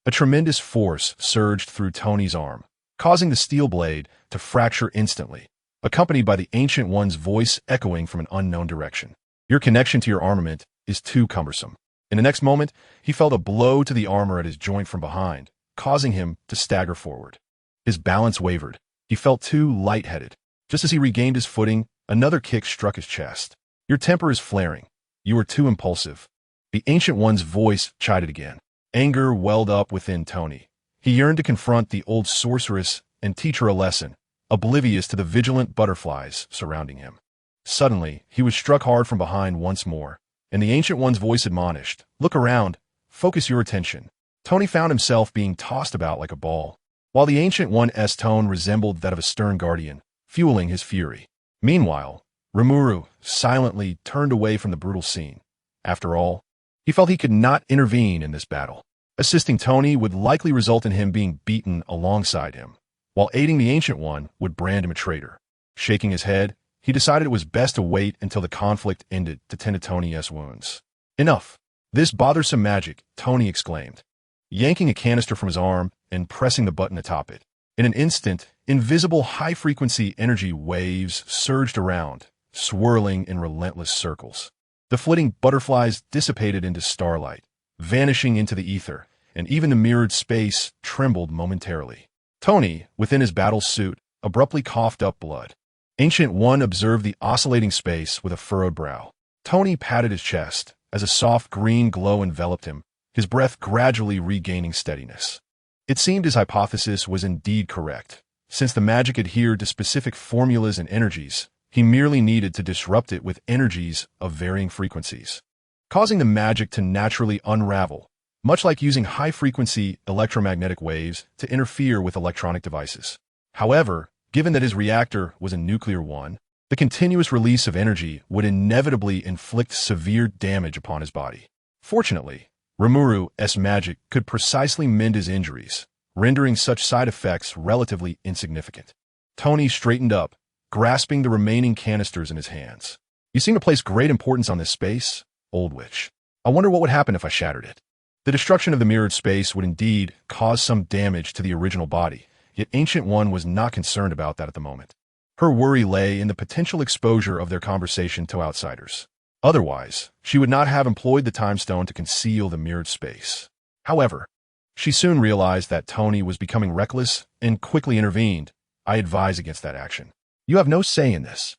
A tremendous force surged through Tony's arm, causing the steel blade to fracture instantly, accompanied by the Ancient One's voice echoing from an unknown direction. Your connection to your armament is too cumbersome. In the next moment, he felt a blow to the armor at his joint from behind, causing him to stagger forward. His balance wavered. He felt too lightheaded. Just as he regained his footing, another kick struck his chest. Your temper is flaring. You are too impulsive. The Ancient One's voice chided again. Anger welled up within Tony. He yearned to confront the old sorceress and teach her a lesson, oblivious to the vigilant butterflies surrounding him. Suddenly, he was struck hard from behind once more, and the Ancient One's voice admonished, Look around, focus your attention. Tony found himself being tossed about like a ball, while the Ancient One's tone resembled that of a stern guardian, fueling his fury. Meanwhile, Rimuru silently turned away from the brutal scene. After all, he felt he could not intervene in this battle. Assisting Tony would likely result in him being beaten alongside him, while aiding the Ancient One would brand him a traitor. Shaking his head, he decided it was best to wait until the conflict ended to tend to Tony's wounds. Enough. This bothersome magic, Tony exclaimed, yanking a canister from his arm and pressing the button atop it. In an instant, invisible high-frequency energy waves surged around, swirling in relentless circles. The flitting butterflies dissipated into starlight, vanishing into the ether, and even the mirrored space trembled momentarily. Tony, within his battle suit, abruptly coughed up blood. Ancient One observed the oscillating space with a furrowed brow. Tony patted his chest as a soft green glow enveloped him, his breath gradually regaining steadiness. It seemed his hypothesis was indeed correct. Since the magic adhered to specific formulas and energies, he merely needed to disrupt it with energies of varying frequencies, causing the magic to naturally unravel, much like using high-frequency electromagnetic waves to interfere with electronic devices. However, given that his reactor was a nuclear one, the continuous release of energy would inevitably inflict severe damage upon his body. Fortunately, Rimuru's magic could precisely mend his injuries, rendering such side effects relatively insignificant. Tony straightened up, grasping the remaining canisters in his hands. You seem to place great importance on this space, old witch. I wonder what would happen if I shattered it. The destruction of the mirrored space would indeed cause some damage to the original body, yet Ancient One was not concerned about that at the moment. Her worry lay in the potential exposure of their conversation to outsiders. Otherwise, she would not have employed the time stone to conceal the mirrored space. However, she soon realized that Tony was becoming reckless and quickly intervened. I advise against that action. You have no say in this.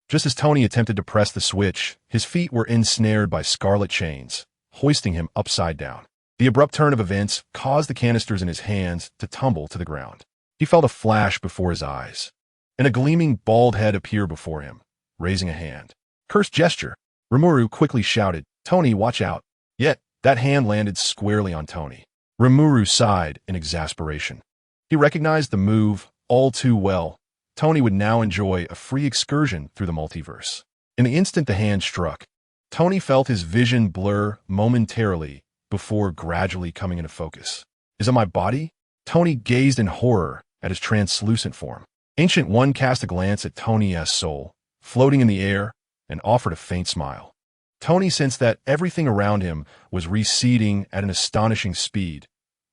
Just as Tony attempted to press the switch, his feet were ensnared by scarlet chains, hoisting him upside down. The abrupt turn of events caused the canisters in his hands to tumble to the ground. He felt a flash before his eyes, and a gleaming bald head appeared before him, raising a hand. Cursed gesture. Rimuru quickly shouted, Tony, watch out. Yet, that hand landed squarely on Tony. Rimuru sighed in exasperation. He recognized the move all too well. Tony would now enjoy a free excursion through the multiverse. In the instant the hand struck, Tony felt his vision blur momentarily before gradually coming into focus. Is it my body? Tony gazed in horror at his translucent form. Ancient One cast a glance at Tony's soul, floating in the air, and offered a faint smile. Tony sensed that everything around him was receding at an astonishing speed,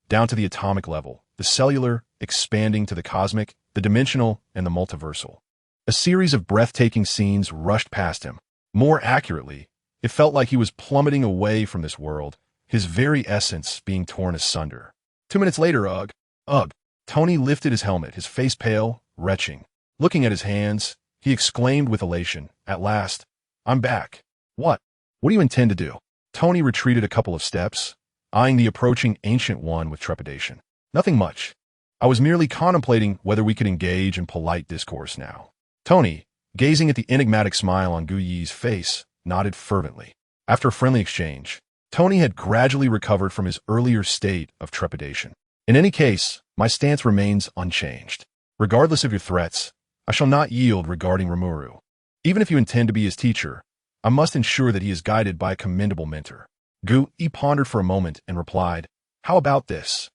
down to the atomic level, the cellular expanding to the cosmic, the dimensional, and the multiversal. A series of breathtaking scenes rushed past him. More accurately, it felt like he was plummeting away from this world, his very essence being torn asunder. 2 minutes later, ugh. Tony lifted his helmet, his face pale, retching. Looking at his hands, he exclaimed with elation, "At last, I'm back." What? What do you intend to do? Tony retreated a couple of steps, eyeing the approaching Ancient One with trepidation. Nothing much. I was merely contemplating whether we could engage in polite discourse now. Tony, gazing at the enigmatic smile on Gu Yi's face, nodded fervently. After a friendly exchange, Tony had gradually recovered from his earlier state of trepidation. In any case, my stance remains unchanged. Regardless of your threats, I shall not yield regarding Rimuru. Even if you intend to be his teacher, I must ensure that he is guided by a commendable mentor. Gu Yi pondered for a moment and replied, "How about this?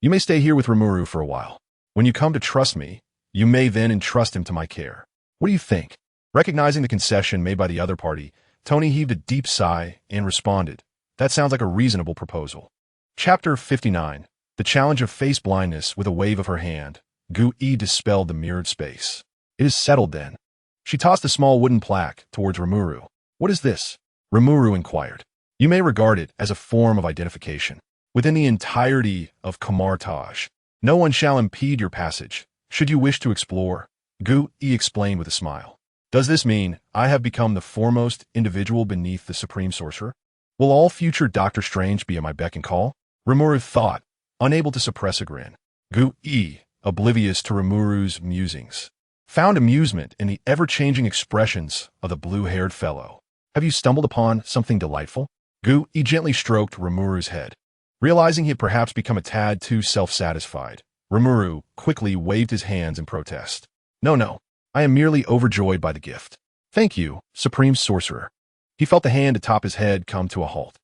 You may stay here with Rimuru for a while. When you come to trust me, you may then entrust him to my care. What do you think?" Recognizing the concession made by the other party, Tony heaved a deep sigh and responded, "That sounds like a reasonable proposal." Chapter 59. The challenge of face blindness. With a wave of her hand, Gu Yi dispelled the mirrored space. "It is settled then." She tossed a small wooden plaque towards Rimuru. "What is this?" Rimuru inquired. "You may regard it as a form of identification. Within the entirety of Kamartaj, no one shall impede your passage, should you wish to explore," Gu Yi explained with a smile. "Does this mean I have become the foremost individual beneath the Supreme Sorcerer? Will all future Doctor Strange be at my beck and call?" Rimuru thought, unable to suppress a grin. Gu Yi, oblivious to Rimuru's musings, found amusement in the ever-changing expressions of the blue-haired fellow. "Have you stumbled upon something delightful?" Gu Yi gently stroked Rimuru's head. Realizing he had perhaps become a tad too self-satisfied, Rimuru quickly waved his hands in protest. No, I am merely overjoyed by the gift." "Thank you, Supreme Sorcerer." He felt the hand atop his head come to a halt.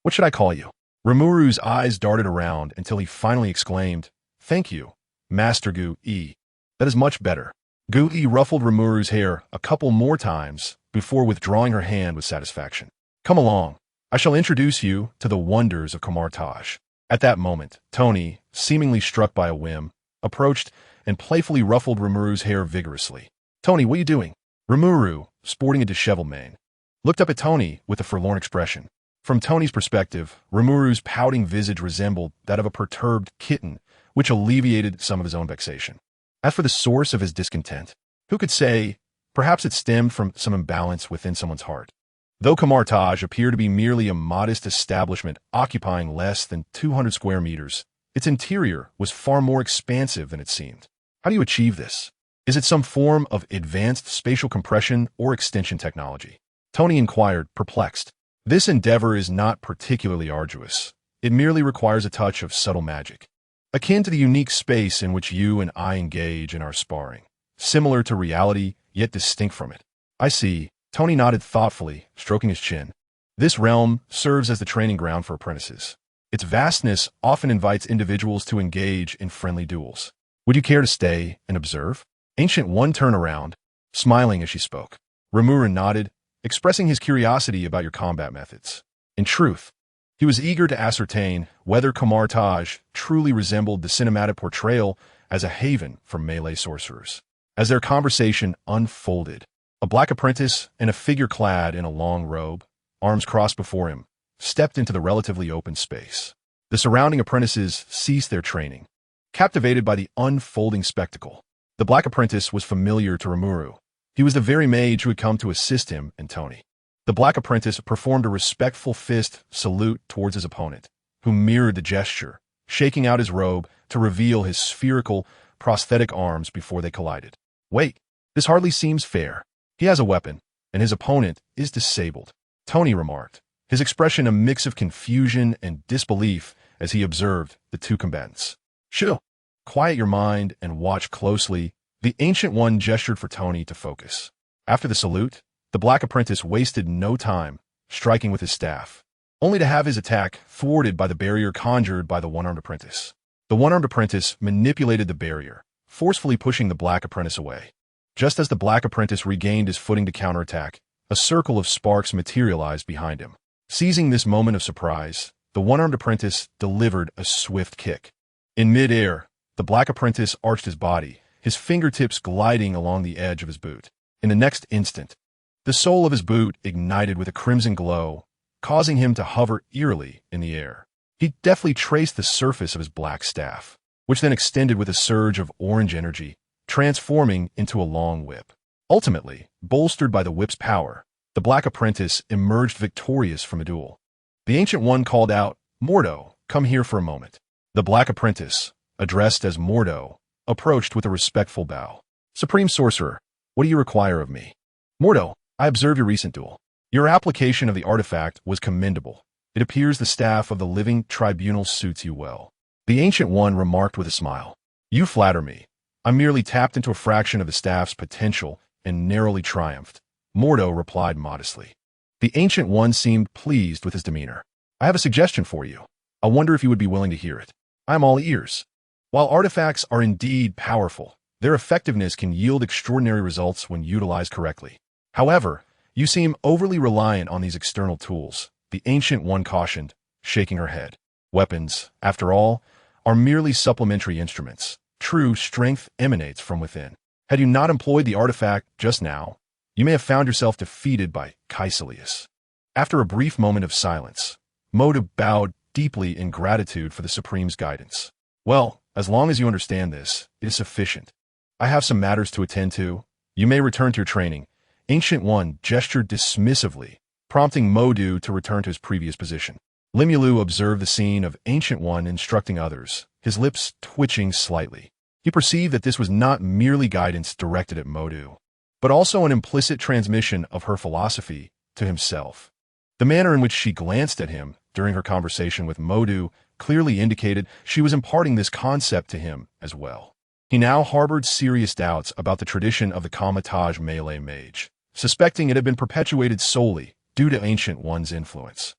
What should I call you?" Rimuru's eyes darted around until he finally exclaimed, "Thank you, Master Gu Yi. That is much better." Gu Yi ruffled Rimuru's hair a couple more times before withdrawing her hand with satisfaction. "Come along. I shall introduce you to the wonders of Kamartaj." At that moment, Tony, seemingly struck by a whim, approached and playfully ruffled Rimuru's hair vigorously. "Tony, what are you doing?" Rimuru, sporting a disheveled mane, looked up at Tony with a forlorn expression. From Tony's perspective, Rimuru's pouting visage resembled that of a perturbed kitten, which alleviated some of his own vexation. As for the source of his discontent, who could say? Perhaps it stemmed from some imbalance within someone's heart. Though Kamartaj appeared to be merely a modest establishment occupying less than 200 square meters, its interior was far more expansive than it seemed. How do you achieve this? Is it some form of advanced spatial compression or extension technology? Tony inquired, perplexed. This endeavor is not particularly arduous. It merely requires a touch of subtle magic, akin to the unique space in which you and I engage in our sparring, similar to reality, yet distinct from it. I see. Tony nodded thoughtfully, stroking his chin. This realm serves as the training ground for apprentices. Its vastness often invites individuals to engage in friendly duels. Would you care to stay and observe? Ancient One turned around, smiling as she spoke. Rimuru nodded, expressing his curiosity about your combat methods. In truth, he was eager to ascertain whether Kamartaj truly resembled the cinematic portrayal as a haven for melee sorcerers. As their conversation unfolded, a black apprentice and a figure clad in a long robe, arms crossed before him, stepped into the relatively open space. The surrounding apprentices ceased their training, captivated by the unfolding spectacle. The black apprentice was familiar to Rimuru. He was the very mage who had come to assist him and Tony. The black apprentice performed a respectful fist salute towards his opponent, who mirrored the gesture, shaking out his robe to reveal his spherical, prosthetic arms before they collided. Wait, this hardly seems fair. He has a weapon, and his opponent is disabled, Tony remarked, his expression a mix of confusion and disbelief as he observed the two combatants. Chill. Quiet your mind and watch closely. The Ancient One gestured for Tony to focus. After the salute, the black apprentice wasted no time, striking with his staff, only to have his attack thwarted by the barrier conjured by the one-armed apprentice. The one-armed apprentice manipulated the barrier, forcefully pushing the black apprentice away. Just as the black apprentice regained his footing to counterattack, A circle of sparks materialized behind him. Seizing this moment of surprise, the one-armed apprentice delivered a swift kick. In mid-air, the black apprentice arched his body, his fingertips gliding along the edge of his boot. In the next instant, the sole of his boot ignited with a crimson glow, causing him to hover eerily in the air. He deftly traced the surface of his black staff, which then extended with a surge of orange energy, transforming into a long whip. Ultimately, bolstered by the whip's power, the black apprentice emerged victorious from the duel. The Ancient One called out, "Mordo, come here for a moment." The black apprentice, addressed as Mordo, approached with a respectful bow. "Supreme Sorcerer, what do you require of me?" "Mordo, I observed your recent duel. Your application of the artifact was commendable. It appears the staff of the living tribunal suits you well." The Ancient One remarked with a smile. "You flatter me. I merely tapped into a fraction of the staff's potential and narrowly triumphed," Mordo replied modestly. The Ancient One seemed pleased with his demeanor. "I have a suggestion for you. I wonder if you would be willing to hear it." "I am all ears." While artifacts are indeed powerful, their effectiveness can yield extraordinary results when utilized correctly. However, you seem overly reliant on these external tools, the Ancient One cautioned, shaking her head. "Weapons, after all, are merely supplementary instruments. True strength emanates from within. Had you not employed the artifact just now, you may have found yourself defeated by Caecilius." After a brief moment of silence, Modu bowed deeply in gratitude for the Supreme's guidance. "Well, as long as you understand this, it is sufficient. I have some matters to attend to. You may return to your training." Ancient One gestured dismissively, prompting Modu to return to his previous position. Limulu observed the scene of Ancient One instructing others, his lips twitching slightly. He perceived that this was not merely guidance directed at Modu, but also an implicit transmission of her philosophy to himself. The manner in which she glanced at him during her conversation with Modu clearly indicated she was imparting this concept to him as well. He now harbored serious doubts about the tradition of the Kamatage melee mage, suspecting it had been perpetuated solely due to Ancient One's influence.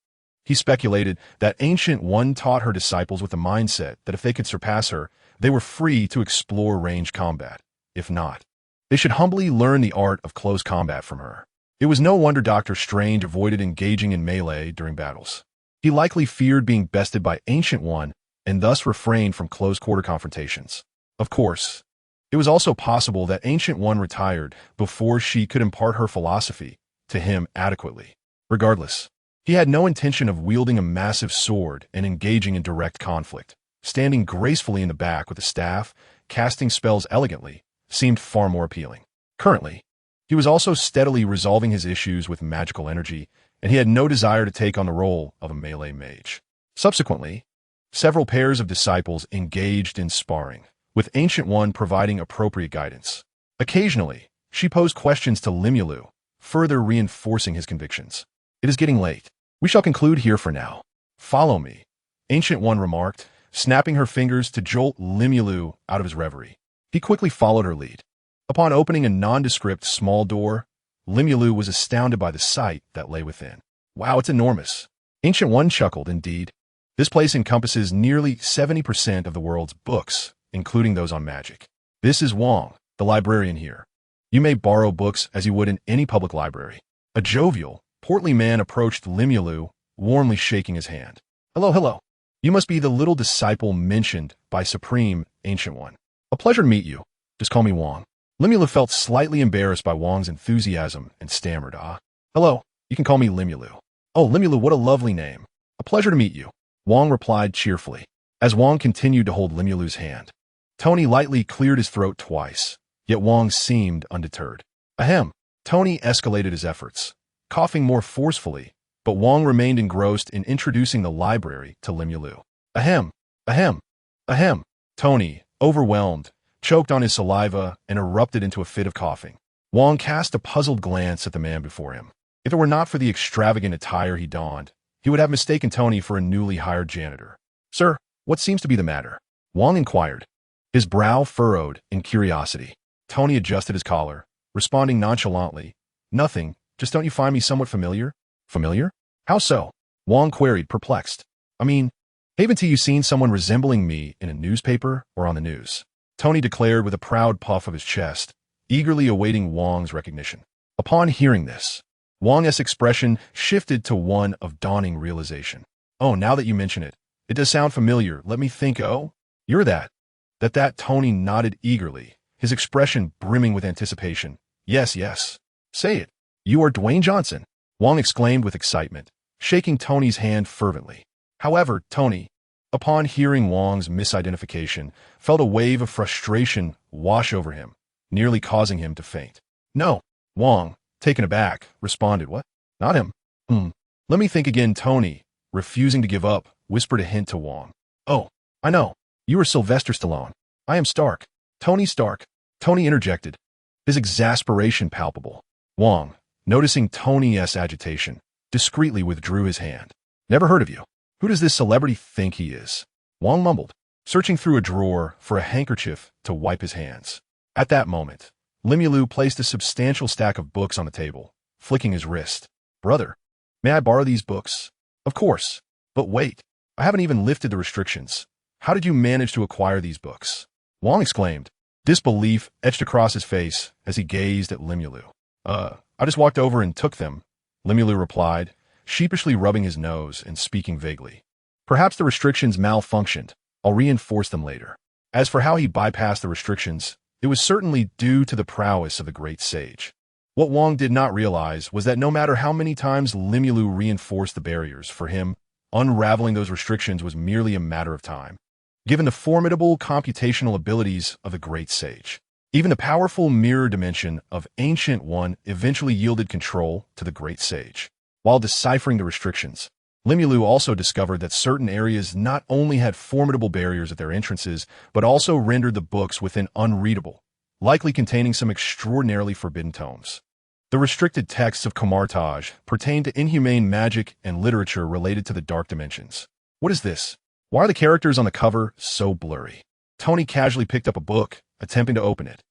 He speculated that Ancient One taught her disciples with the mindset that if they could surpass her, they were free to explore ranged combat. If not, they should humbly learn the art of close combat from her. It was no wonder Dr. Strange avoided engaging in melee during battles. He likely feared being bested by Ancient One and thus refrained from close-quarter confrontations. Of course, it was also possible that Ancient One retired before she could impart her philosophy to him adequately. Regardless, he had no intention of wielding a massive sword and engaging in direct conflict. Standing gracefully in the back with a staff, casting spells elegantly, seemed far more appealing. Currently, he was also steadily resolving his issues with magical energy, and he had no desire to take on the role of a melee mage. Subsequently, several pairs of disciples engaged in sparring, with Ancient One providing appropriate guidance. Occasionally, she posed questions to Limulu, further reinforcing his convictions. "It is getting late. We shall conclude here for now. Follow me," Ancient One remarked, snapping her fingers to jolt Limulu out of his reverie. He quickly followed her lead. Upon opening a nondescript small door, Limulu was astounded by the sight that lay within. "Wow, it's enormous." Ancient One chuckled, "Indeed. This place encompasses nearly 70% of the world's books, including those on magic. This is Wong, the librarian here. You may borrow books as you would in any public library." A jovial, portly man approached Limulu, warmly shaking his hand. "Hello, hello. You must be the little disciple mentioned by Supreme Ancient One. A pleasure to meet you. Just call me Wong." Limulu felt slightly embarrassed by Wong's enthusiasm and stammered, "Hello, you can call me Limulu." "Oh, Limulu, what a lovely name. A pleasure to meet you," Wong replied cheerfully. As Wong continued to hold Limulu's hand, Tony lightly cleared his throat twice, yet Wong seemed undeterred. Ahem. Tony escalated his efforts, coughing more forcefully, but Wong remained engrossed in introducing the library to Limulu. Ahem, ahem, ahem. Tony, overwhelmed, choked on his saliva and erupted into a fit of coughing. Wong cast a puzzled glance at the man before him. If it were not for the extravagant attire he donned, he would have mistaken Tony for a newly hired janitor. "Sir, what seems to be the matter?" Wong inquired, his brow furrowed in curiosity. Tony adjusted his collar, responding nonchalantly, "Nothing, just don't you find me somewhat familiar?" "Familiar? How so?" Wong queried, perplexed. "I mean, haven't you seen someone resembling me in a newspaper or on the news?" Tony declared with a proud puff of his chest, eagerly awaiting Wong's recognition. Upon hearing this, Wang's expression shifted to one of dawning realization. Oh, now that you mention it, it does sound familiar. Let me think. Oh, you're that. Tony nodded eagerly, his expression brimming with anticipation. Yes, yes. Say it. You are Dwayne Johnson, Wang exclaimed with excitement, shaking Tony's hand fervently. However, Tony, upon hearing Wang's misidentification, felt a wave of frustration wash over him, nearly causing him to faint. No, Wang, taken aback, responded. What? Not him. Let me think again. Tony, refusing to give up, whispered a hint to Wang. Oh, I know. You are Sylvester Stallone. I am Stark. Tony Stark. Tony interjected, his exasperation palpable. Wang, noticing Tony's agitation, discreetly withdrew his hand. Never heard of you. Who does this celebrity think he is? Wang mumbled, searching through a drawer for a handkerchief to wipe his hands. At that moment, Limulu placed a substantial stack of books on the table, flicking his wrist. Brother, may I borrow these books? Of course. But wait, I haven't even lifted the restrictions. How did you manage to acquire these books? Wang exclaimed, disbelief etched across his face as he gazed at Limulu. I just walked over and took them, Limulu replied, sheepishly rubbing his nose and speaking vaguely. Perhaps the restrictions malfunctioned. I'll reinforce them later. As for how he bypassed the restrictions, it was certainly due to the prowess of the great sage. What Wang did not realize was that no matter how many times Limulu reinforced the barriers, for him, unraveling those restrictions was merely a matter of time. Given the formidable computational abilities of the great sage, even the powerful mirror dimension of Ancient One eventually yielded control to the great sage. While deciphering the restrictions, Limulu also discovered that certain areas not only had formidable barriers at their entrances, but also rendered the books within unreadable, likely containing some extraordinarily forbidden tomes. The restricted texts of Camartage pertain to inhumane magic and literature related to the dark dimensions. What is this? Why are the characters on the cover so blurry? Tony casually picked up a book, attempting to open it.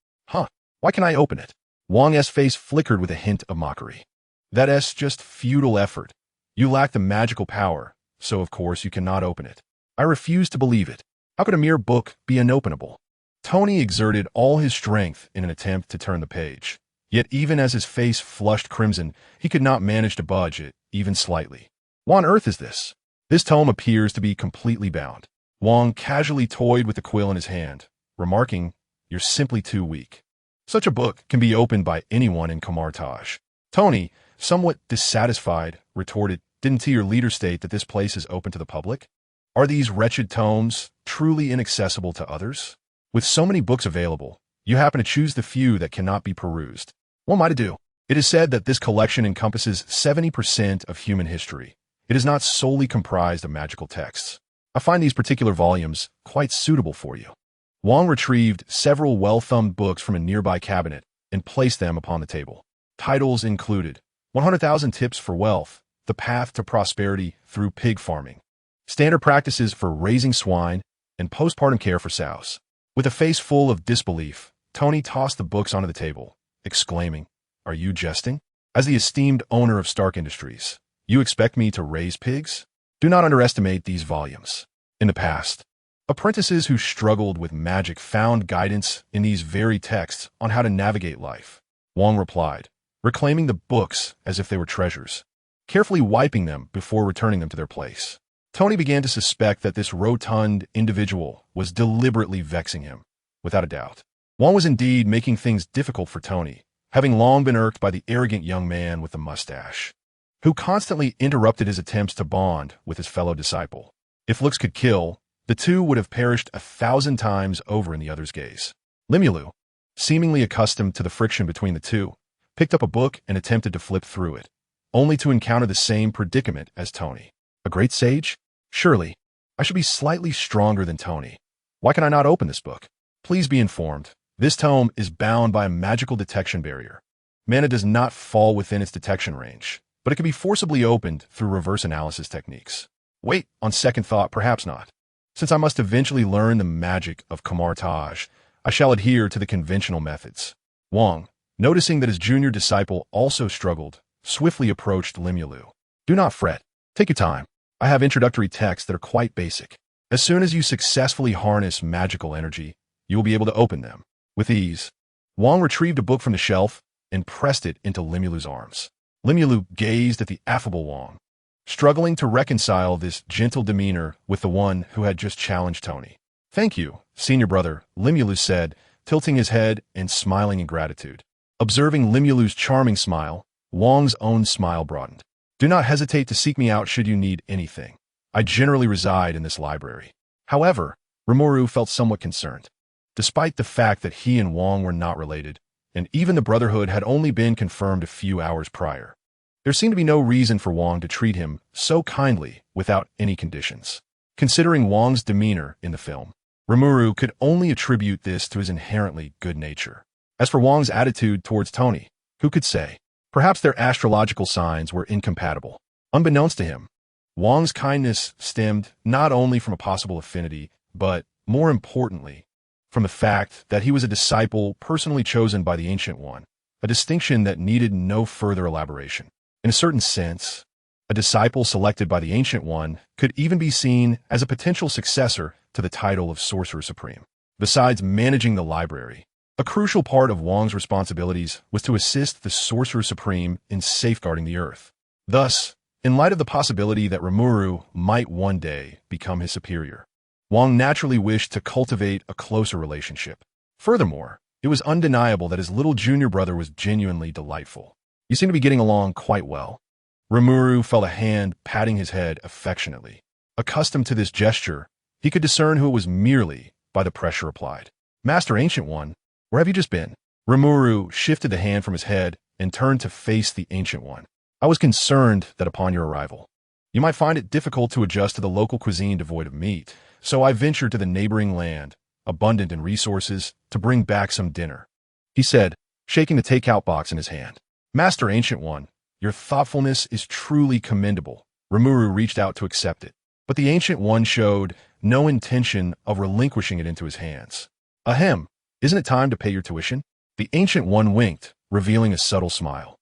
Why can I open it? Wang's face flickered with a hint of mockery. That's just futile effort. You lack the magical power, so of course you cannot open it. I refuse to believe it. How could a mere book be unopenable? Tony exerted all his strength in an attempt to turn the page. Yet even as his face flushed crimson, he could not manage to budge it, even slightly. What on earth is this? This tome appears to be completely bound. Wang casually toyed with the quill in his hand, remarking, You're simply too weak. Such a book can be opened by anyone in Camartage. Tony, somewhat dissatisfied, retorted, Didn't your leader state that this place is open to the public? Are these wretched tomes truly inaccessible to others? With so many books available, you happen to choose the few that cannot be perused. What am I to do? It is said that this collection encompasses 70% of human history. It is not solely comprised of magical texts. I find these particular volumes quite suitable for you. Wang retrieved several well-thumbed books from a nearby cabinet and placed them upon the table. Titles included 100,000 Tips for Wealth, The Path to Prosperity Through Pig Farming, Standard Practices for Raising Swine, and Postpartum Care for Sows. With a face full of disbelief, Tony tossed the books onto the table, exclaiming, Are you jesting? As the esteemed owner of Stark Industries, you expect me to raise pigs? Do not underestimate these volumes. In the past, apprentices who struggled with magic found guidance in these very texts on how to navigate life. Wang replied, reclaiming the books as if they were treasures, carefully wiping them before returning them to their place. Tony began to suspect that this rotund individual was deliberately vexing him, without a doubt. Wang was indeed making things difficult for Tony, having long been irked by the arrogant young man with the mustache, who constantly interrupted his attempts to bond with his fellow disciple. If looks could kill, the two would have perished 1,000 times over in the other's gaze. Limulu, seemingly accustomed to the friction between the two, picked up a book and attempted to flip through it, only to encounter the same predicament as Tony. A great sage? Surely, I should be slightly stronger than Tony. Why can I not open this book? Please be informed, this tome is bound by a magical detection barrier. Mana does not fall within its detection range, but it can be forcibly opened through reverse analysis techniques. Wait, on second thought, perhaps not. Since I must eventually learn the magic of Camartage, I shall adhere to the conventional methods. Wang, noticing that his junior disciple also struggled, swiftly approached Limulu. Do not fret. Take your time. I have introductory texts that are quite basic. As soon as you successfully harness magical energy, you will be able to open them. With ease, Wang retrieved a book from the shelf and pressed it into Limulu's arms. Limulu gazed at the affable Wang, struggling to reconcile this gentle demeanor with the one who had just challenged Tony. "Thank you, senior brother," Limulu said, tilting his head and smiling in gratitude. Observing Limulu's charming smile, Wang's own smile broadened. "Do not hesitate to seek me out should you need anything. I generally reside in this library." However, Rimuru felt somewhat concerned. Despite the fact that he and Wang were not related, and even the brotherhood had only been confirmed a few hours prior, there seemed to be no reason for Wang to treat him so kindly without any conditions. Considering Wang's demeanor in the film, Rimuru could only attribute this to his inherently good nature. As for Wang's attitude towards Tony, who could say? Perhaps their astrological signs were incompatible. Unbeknownst to him, Wang's kindness stemmed not only from a possible affinity, but, more importantly, from the fact that he was a disciple personally chosen by the Ancient One, a distinction that needed no further elaboration. In a certain sense, a disciple selected by the Ancient One could even be seen as a potential successor to the title of Sorcerer Supreme. Besides managing the library, a crucial part of Wang's responsibilities was to assist the Sorcerer Supreme in safeguarding the Earth. Thus, in light of the possibility that Rimuru might one day become his superior, Wang naturally wished to cultivate a closer relationship. Furthermore, it was undeniable that his little junior brother was genuinely delightful. "You seem to be getting along quite well." Rimuru felt a hand patting his head affectionately. Accustomed to this gesture, he could discern who it was merely by the pressure applied. "Master Ancient One, where have you just been?" Rimuru shifted the hand from his head and turned to face the Ancient One. "I was concerned that upon your arrival, you might find it difficult to adjust to the local cuisine devoid of meat, so I ventured to the neighboring land, abundant in resources, to bring back some dinner," he said, shaking the takeout box in his hand. "Master Ancient One, your thoughtfulness is truly commendable." Rimuru reached out to accept it, but the Ancient One showed no intention of relinquishing it into his hands. "Ahem, isn't it time to pay your tuition?" The Ancient One winked, revealing a subtle smile.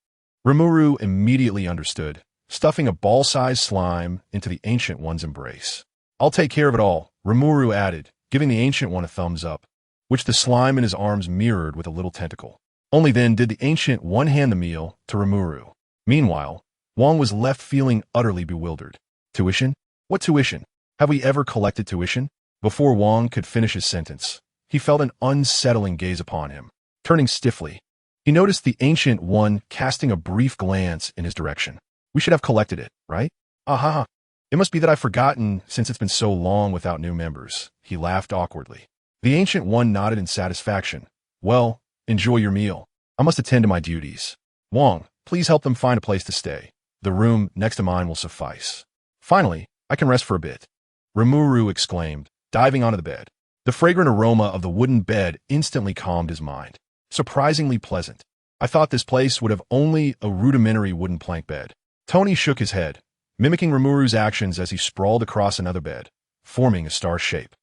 Rimuru immediately understood, stuffing a ball-sized slime into the Ancient One's embrace. "I'll take care of it all," Rimuru added, giving the Ancient One a thumbs up, which the slime in his arms mirrored with a little tentacle. Only then did the Ancient One hand the meal to Rimuru. Meanwhile, Wang was left feeling utterly bewildered. "Tuition? What tuition? Have we ever collected tuition?" Before Wang could finish his sentence, he felt an unsettling gaze upon him. Turning stiffly, he noticed the Ancient One casting a brief glance in his direction. "We should have collected it, right?" "Aha! It must be that I've forgotten since it's been so long without new members." He laughed awkwardly. The Ancient One nodded in satisfaction. "Well, enjoy your meal. I must attend to my duties. Wang, please help them find a place to stay. The room next to mine will suffice. Finally, I can rest for a bit," Rimuru exclaimed, diving onto the bed. The fragrant aroma of the wooden bed instantly calmed his mind. Surprisingly pleasant. "I thought this place would have only a rudimentary wooden plank bed." Tony shook his head, mimicking Rimuru's actions as he sprawled across another bed, forming a star shape.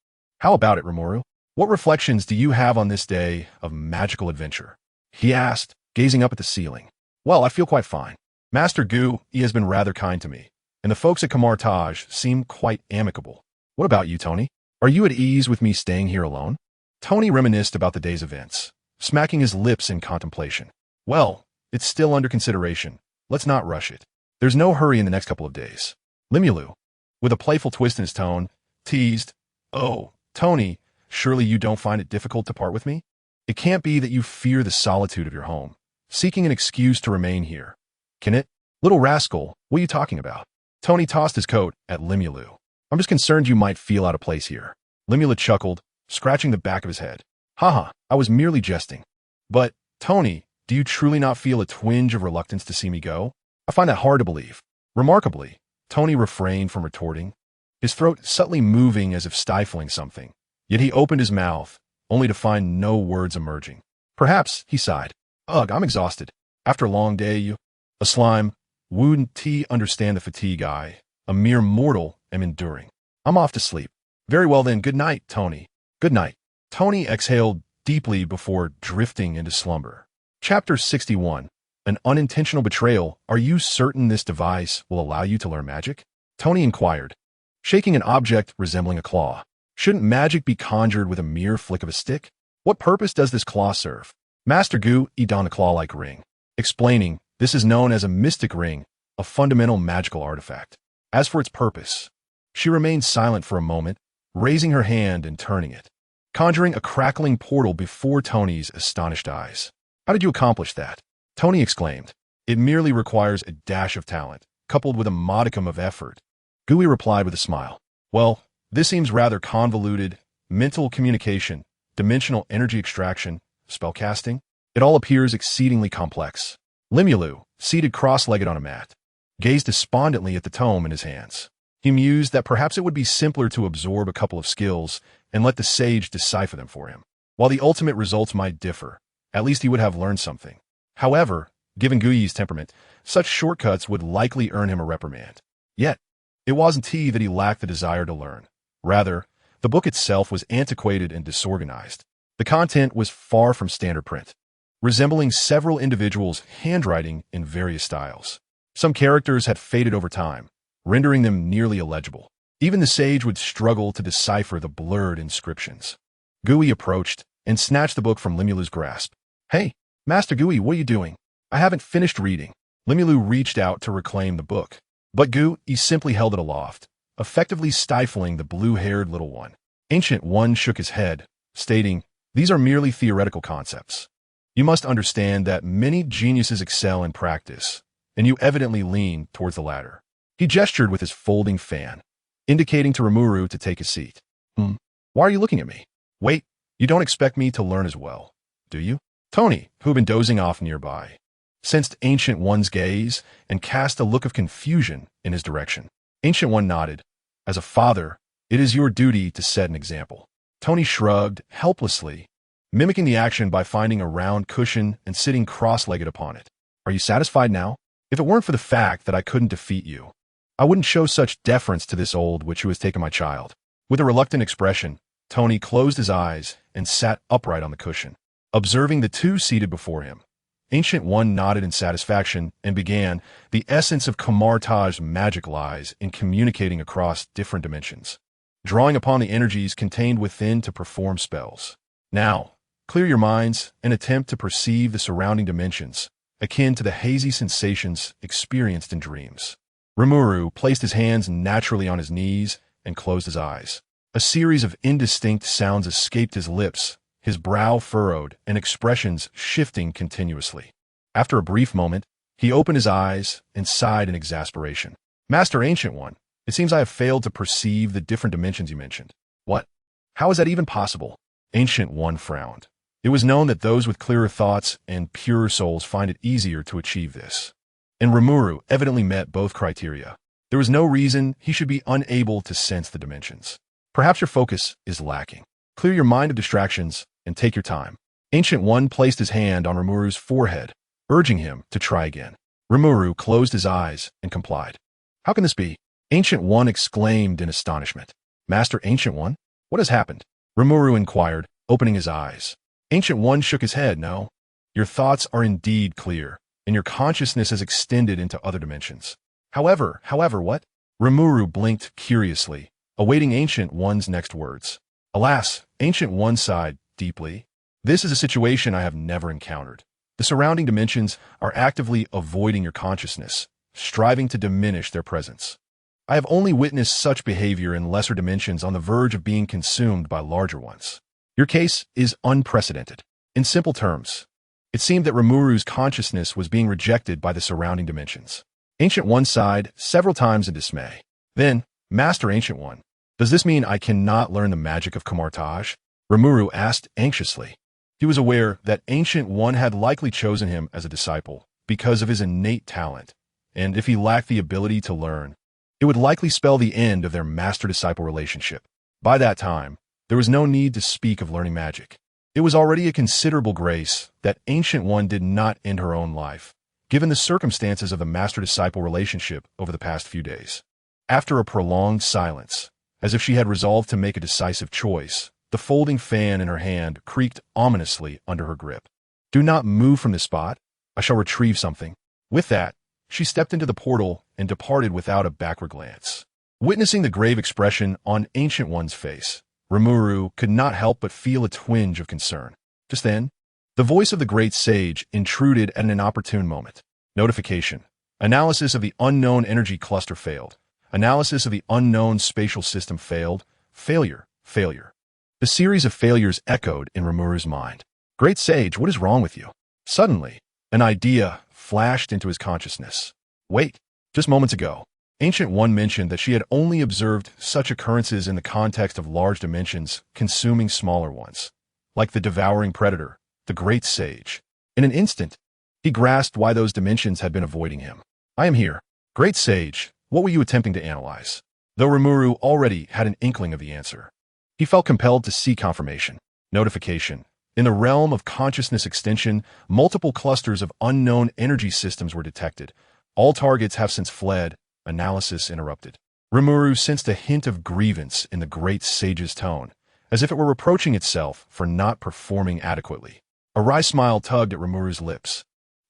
"How about it, Rimuru? What reflections do you have on this day of magical adventure?" he asked, gazing up at the ceiling. "Well, I feel quite fine. Master Gu, he has been rather kind to me, and the folks at Kamar Taj seem quite amicable. What about you, Tony? Are you at ease with me staying here alone?" Tony reminisced about the day's events, smacking his lips in contemplation. "Well, it's still under consideration. Let's not rush it. There's no hurry in the next couple of days." Limulu, with a playful twist in his tone, teased, "Oh, Tony, surely you don't find it difficult to part with me? It can't be that you fear the solitude of your home, seeking an excuse to remain here. Can it? Little rascal, what are you talking about?" Tony tossed his coat at Limulu. "I'm just concerned you might feel out of place here." Limulu chuckled, scratching the back of his head. "Haha, I was merely jesting. But, Tony, do you truly not feel a twinge of reluctance to see me go? I find that hard to believe." Remarkably, Tony refrained from retorting, his throat subtly moving as if stifling something. Yet he opened his mouth, only to find no words emerging. "Perhaps," he sighed. "Ugh, I'm exhausted. After a long day, a slime. Wouldn't he understand the fatigue I, a mere mortal, am enduring? I'm off to sleep." "Very well then, good night, Tony." "Good night." Tony exhaled deeply before drifting into slumber. Chapter 61. An unintentional betrayal. "Are you certain this device will allow you to learn magic?" Tony inquired, shaking an object resembling a claw. "Shouldn't magic be conjured with a mere flick of a stick? What purpose does this claw serve?" Master Gu donned a claw-like ring, explaining, This is known as a mystic ring, a fundamental magical artifact. As for its purpose, she remained silent for a moment, raising her hand and turning it, conjuring a crackling portal before Tony's astonished eyes. "How did you accomplish that?" Tony exclaimed. "It merely requires a dash of talent, coupled with a modicum of effort." Gui replied with a smile. "Well, this seems rather convoluted. Mental communication, dimensional energy extraction, spellcasting. It all appears exceedingly complex." Limulu, seated cross-legged on a mat, gazed despondently at the tome in his hands. He mused that perhaps it would be simpler to absorb a couple of skills and let the sage decipher them for him. While the ultimate results might differ, at least he would have learned something. However, given Gui's temperament, such shortcuts would likely earn him a reprimand. Yet, it wasn't he that he lacked the desire to learn. Rather, the book itself was antiquated and disorganized. The content was far from standard print, resembling several individuals' handwriting in various styles. Some characters had faded over time, rendering them nearly illegible. Even the sage would struggle to decipher the blurred inscriptions. Gui approached and snatched the book from Limulu's grasp. "Hey, Master Gui, what are you doing? I haven't finished reading." Limulu reached out to reclaim the book, but Gui simply held it aloft, effectively stifling the blue-haired little one. Ancient One shook his head, stating, "These are merely theoretical concepts. You must understand that many geniuses excel in practice, and you evidently lean towards the latter." He gestured with his folding fan, indicating to Rimuru to take his seat. Why are you looking at me? Wait, you don't expect me to learn as well, do you?" Tony, who had been dozing off nearby, sensed Ancient One's gaze and cast a look of confusion in his direction. Ancient One nodded. "As a father, it is your duty to set an example." Tony shrugged helplessly, mimicking the action by finding a round cushion and sitting cross-legged upon it. "Are you satisfied now? If it weren't for the fact that I couldn't defeat you, I wouldn't show such deference to this old witch who has taken my child." With a reluctant expression, Tony closed his eyes and sat upright on the cushion, observing the two seated before him. Ancient One nodded in satisfaction and began. "The essence of counterattack's magic lies in communicating across different dimensions, drawing upon the energies contained within to perform spells. Now, clear your minds and attempt to perceive the surrounding dimensions, akin to the hazy sensations experienced in dreams." Rimuru placed his hands naturally on his knees and closed his eyes. A series of indistinct sounds escaped his lips, his brow furrowed and expressions shifting continuously. After a brief moment, he opened his eyes and sighed in exasperation. "Master Ancient One, it seems I have failed to perceive the different dimensions you mentioned." "What? How is that even possible?" Ancient One frowned. It was known that those with clearer thoughts and purer souls find it easier to achieve this, and Rimuru evidently met both criteria. There was no reason he should be unable to sense the dimensions. "Perhaps your focus is lacking. Clear your mind of distractions and take your time." Ancient One placed his hand on Rimuru's forehead, urging him to try again. Rimuru closed his eyes and complied. "How can this be?" Ancient One exclaimed in astonishment. "Master Ancient One, what has happened?" Rimuru inquired, opening his eyes. Ancient One shook his head. "No, your thoughts are indeed clear, and your consciousness has extended into other dimensions. However, what?" Rimuru blinked curiously, awaiting Ancient One's next words. "Alas," Ancient One sighed deeply, "this is a situation I have never encountered. The surrounding dimensions are actively avoiding your consciousness, striving to diminish their presence. I have only witnessed such behavior in lesser dimensions on the verge of being consumed by larger ones. Your case is unprecedented." In simple terms, it seemed that Rimuru's consciousness was being rejected by the surrounding dimensions. Ancient One sighed several times in dismay. Then, "Master Ancient One, does this mean I cannot learn the magic of counterattack?" Rimuru asked anxiously. He was aware that Ancient One had likely chosen him as a disciple because of his innate talent, and if he lacked the ability to learn, it would likely spell the end of their master-disciple relationship. By that time, there was no need to speak of learning magic. It was already a considerable grace that Ancient One did not end her own life, given the circumstances of the master-disciple relationship over the past few days. After a prolonged silence, as if she had resolved to make a decisive choice, the folding fan in her hand creaked ominously under her grip. "Do not move from this spot. I shall retrieve something." With that, she stepped into the portal and departed without a backward glance. Witnessing the grave expression on Ancient One's face, Rimuru could not help but feel a twinge of concern. Just then, the voice of the great sage intruded at an inopportune moment. Notification. Analysis of the unknown energy cluster failed. Analysis of the unknown spatial system failed. Failure. Failure. The series of failures echoed in Rimuru's mind. Great Sage, what is wrong with you? Suddenly, an idea flashed into his consciousness. Wait, just moments ago, Ancient One mentioned that she had only observed such occurrences in the context of large dimensions consuming smaller ones, like the devouring predator, the Great Sage. In an instant, he grasped why those dimensions had been avoiding him. I am here. Great Sage, what were you attempting to analyze? Though Rimuru already had an inkling of the answer, he felt compelled to seek confirmation. Notification. In the realm of consciousness extension, multiple clusters of unknown energy systems were detected. All targets have since fled. Analysis interrupted. Rimuru sensed a hint of grievance in the Great Sage's tone, as if it were reproaching itself for not performing adequately. A wry smile tugged at Rimuru's lips.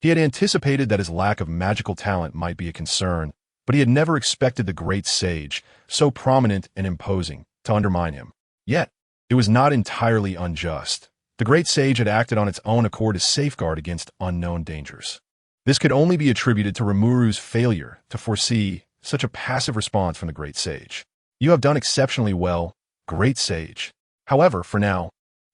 He had anticipated that his lack of magical talent might be a concern, but he had never expected the Great Sage, so prominent and imposing, to undermine him. Yet, it was not entirely unjust. The Great Sage had acted on its own accord to safeguard against unknown dangers. This could only be attributed to Rimuru's failure to foresee such a passive response from the Great Sage. You have done exceptionally well, Great Sage. However, for now,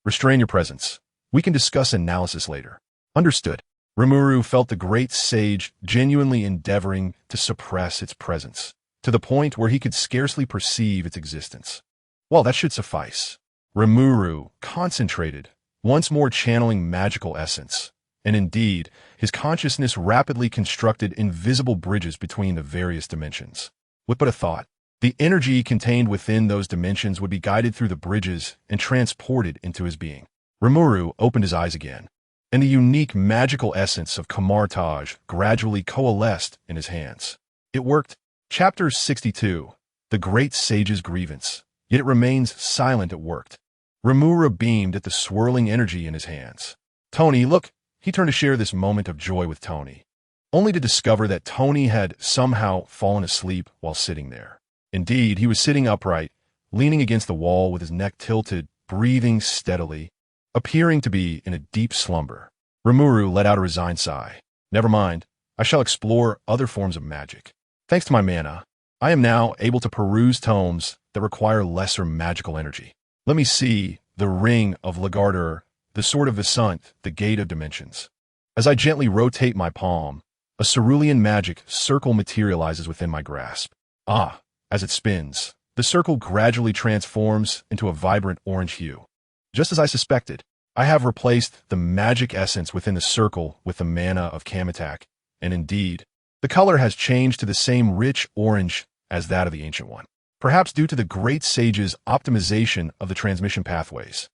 restrain your presence. We can discuss analysis later. Understood. Rimuru felt the Great Sage genuinely endeavoring to suppress its presence, to the point where he could scarcely perceive its existence. Well, that should suffice. Rimuru concentrated, once more channeling magical essence, and indeed, his consciousness rapidly constructed invisible bridges between the various dimensions. With but a thought, the energy contained within those dimensions would be guided through the bridges and transported into his being. Rimuru opened his eyes again, and the unique magical essence of Kamartaj gradually coalesced in his hands. It worked. Chapter 62. The Great Sage's Grievance. Yet it remains silent it worked. Rimuru beamed at the swirling energy in his hands. Tony, look! He turned to share this moment of joy with Tony, only to discover that Tony had somehow fallen asleep while sitting there. Indeed, he was sitting upright, leaning against the wall with his neck tilted, breathing steadily, appearing to be in a deep slumber. Rimuru let out a resigned sigh. Never mind, I shall explore other forms of magic. Thanks to my mana, I am now able to peruse tomes that require lesser magical energy. Let me see the Ring of Lagarder, the Sword of Visant, the Gate of Dimensions. As I gently rotate my palm, a cerulean magic circle materializes within my grasp. Ah, as it spins, the circle gradually transforms into a vibrant orange hue. Just as I suspected, I have replaced the magic essence within the circle with the mana of counterattack, and indeed, the color has changed to the same rich orange as that of the Ancient One, perhaps due to the Great Sage's optimization of the transmission pathways.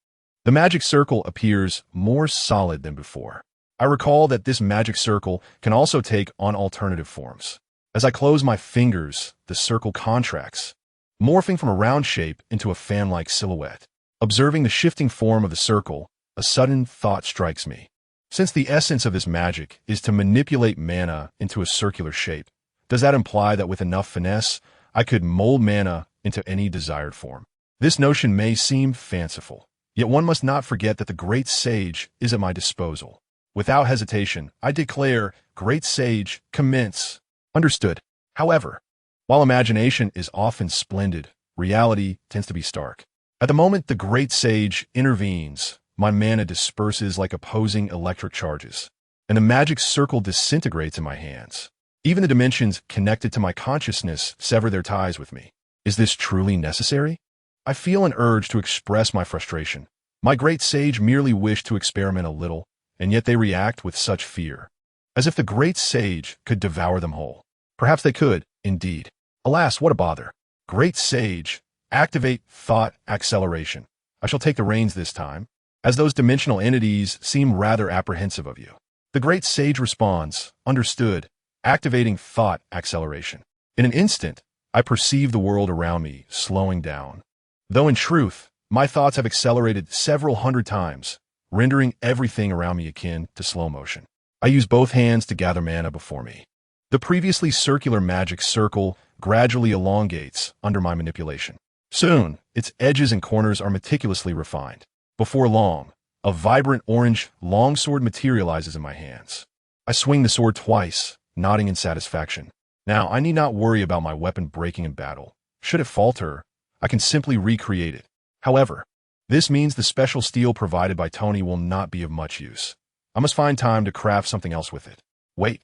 The magic circle appears more solid than before. I recall that this magic circle can also take on alternative forms. As I close my fingers, the circle contracts, morphing from a round shape into a fan-like silhouette. Observing the shifting form of the circle, a sudden thought strikes me. Since the essence of this magic is to manipulate mana into a circular shape, does that imply that with enough finesse, I could mold mana into any desired form? This notion may seem fanciful, yet one must not forget that the Great Sage is at my disposal. Without hesitation, I declare, Great Sage, commence. Understood. However, while imagination is often splendid, reality tends to be stark. At the moment the Great Sage intervenes, my mana disperses like opposing electric charges, and the magic circle disintegrates in my hands. Even the dimensions connected to my consciousness sever their ties with me. Is this truly necessary? I feel an urge to express my frustration. My Great Sage merely wished to experiment a little, and yet they react with such fear, as if the Great Sage could devour them whole. Perhaps they could, indeed. Alas, what a bother. Great Sage, activate thought acceleration. I shall take the reins this time, as those dimensional entities seem rather apprehensive of you. The Great Sage responds, understood, activating thought acceleration. In an instant, I perceive the world around me slowing down. Though in truth, my thoughts have accelerated several hundred times, rendering everything around me akin to slow motion. I use both hands to gather mana before me. The previously circular magic circle gradually elongates under my manipulation. Soon, its edges and corners are meticulously refined. Before long, a vibrant orange longsword materializes in my hands. I swing the sword twice, nodding in satisfaction. Now, I need not worry about my weapon breaking in battle. Should it falter, I can simply recreate it. However, this means the special steel provided by Tony will not be of much use. I must find time to craft something else with it. Wait.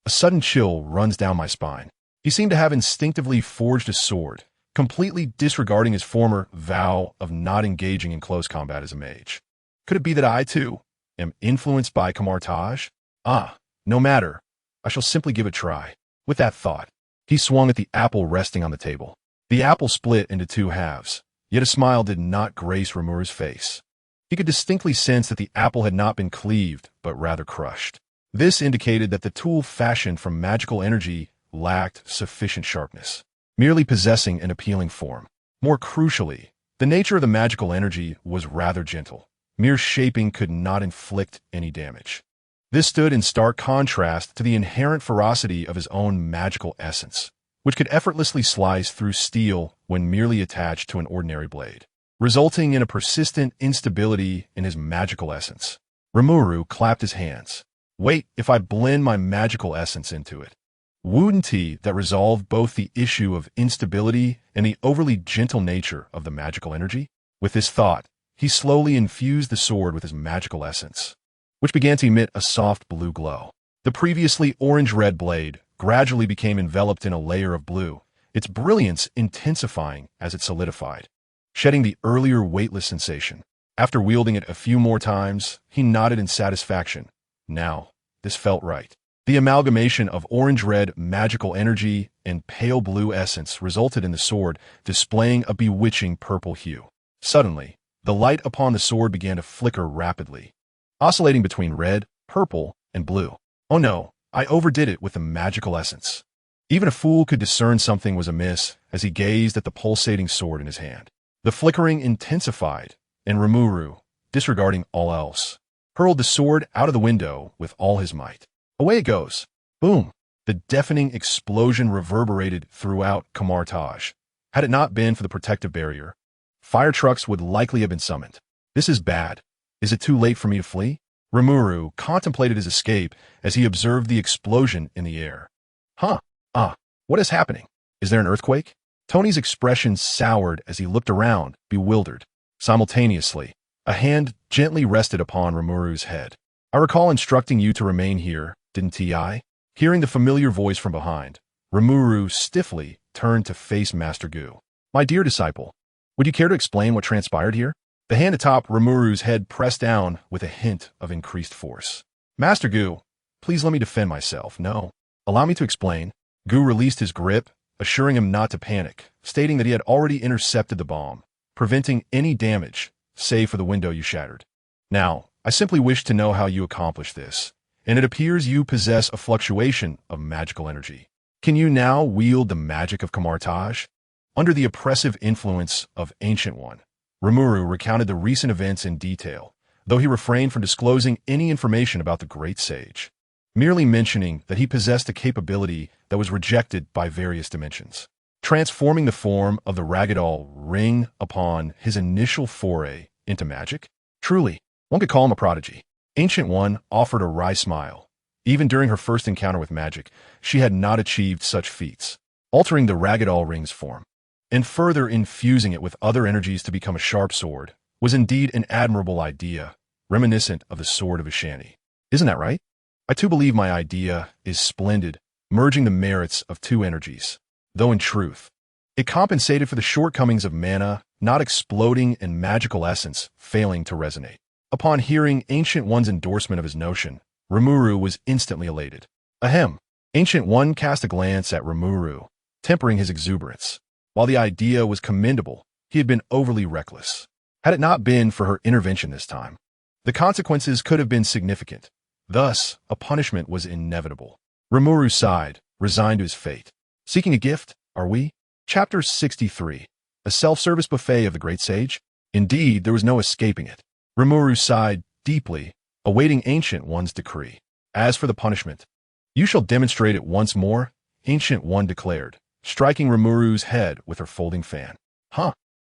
A sudden chill runs down my spine. He seemed to have instinctively forged a sword, completely disregarding his former vow of not engaging in close combat as a mage. Could it be that I, too, am influenced by counterattack? No matter. I shall simply give it a try. With that thought, he swung at the apple resting on the table. The apple split into two halves, yet a smile did not grace Rimuru's face. He could distinctly sense that the apple had not been cleaved, but rather crushed. This indicated that the tool fashioned from magical energy lacked sufficient sharpness, merely possessing an appealing form. More crucially, the nature of the magical energy was rather gentle. Mere shaping could not inflict any damage. This stood in stark contrast to the inherent ferocity of his own magical essence, which could effortlessly slice through steel when merely attached to an ordinary blade, resulting in a persistent instability in his magical essence. Rimuru clapped his hands. Wait, if I blend my magical essence into it. Wouldn't that resolve both the issue of instability and the overly gentle nature of the magical energy? With this thought, he slowly infused the sword with his magical essence, which began to emit a soft blue glow. The previously orange-red blade gradually became enveloped in a layer of blue, its brilliance intensifying as it solidified, shedding the earlier weightless sensation. After wielding it a few more times, he nodded in satisfaction. Now, this felt right. The amalgamation of orange-red magical energy and pale blue essence resulted in the sword displaying a bewitching purple hue. Suddenly, the light upon the sword began to flicker rapidly, oscillating between red, purple, and blue. Oh no, I overdid it with the magical essence. Even a fool could discern something was amiss as he gazed at the pulsating sword in his hand. The flickering intensified, and Rimuru, disregarding all else, hurled the sword out of the window with all his might. Away it goes. Boom! The deafening explosion reverberated throughout counterattack. Had it not been for the protective barrier, fire trucks would likely have been summoned. This is bad. Is it too late for me to flee? Rimuru contemplated his escape as he observed the explosion in the air. What is happening? Is there an earthquake? Tony's expression soured as he looked around, bewildered. Simultaneously, a hand gently rested upon Rimuru's head. I recall instructing you to remain here, didn't I? Hearing the familiar voice from behind, Rimuru stiffly turned to face Master Gu. My dear disciple, would you care to explain what transpired here? The hand atop Rimuru's head pressed down with a hint of increased force. Master Gu, please let me defend myself. No. Allow me to explain. Gu released his grip, assuring him not to panic, stating that he had already intercepted the bomb, preventing any damage, save for the window you shattered. Now, I simply wish to know how you accomplished this, and it appears you possess a fluctuation of magical energy. Can you now wield the magic of counterattack? Under the oppressive influence of Ancient One, Rimuru recounted the recent events in detail, though he refrained from disclosing any information about the great sage, merely mentioning that he possessed a capability that was rejected by various dimensions, transforming the form of the Ragdoll ring upon his initial foray into magic. Truly, one could call him a prodigy. Ancient One offered a wry smile. Even during her first encounter with magic, she had not achieved such feats, altering the Ragdoll ring's form and further infusing it with other energies to become a sharp sword was indeed an admirable idea, reminiscent of the sword of Ishani. Isn't that right? I too believe my idea is splendid, merging the merits of two energies, though in truth, it compensated for the shortcomings of mana not exploding and magical essence failing to resonate. Upon hearing Ancient One's endorsement of his notion, Rimuru was instantly elated. Ahem. Ancient One cast a glance at Rimuru, tempering his exuberance. While the idea was commendable, he had been overly reckless. Had it not been for her intervention this time, the consequences could have been significant. Thus, a punishment was inevitable. Rimuru sighed, resigned to his fate. Seeking a gift, are we? Chapter 63. A self-service buffet of the great sage? Indeed, there was no escaping it. Rimuru sighed deeply, awaiting Ancient One's decree. As for the punishment, you shall demonstrate it once more, Ancient One declared, striking Rimuru's head with her folding fan.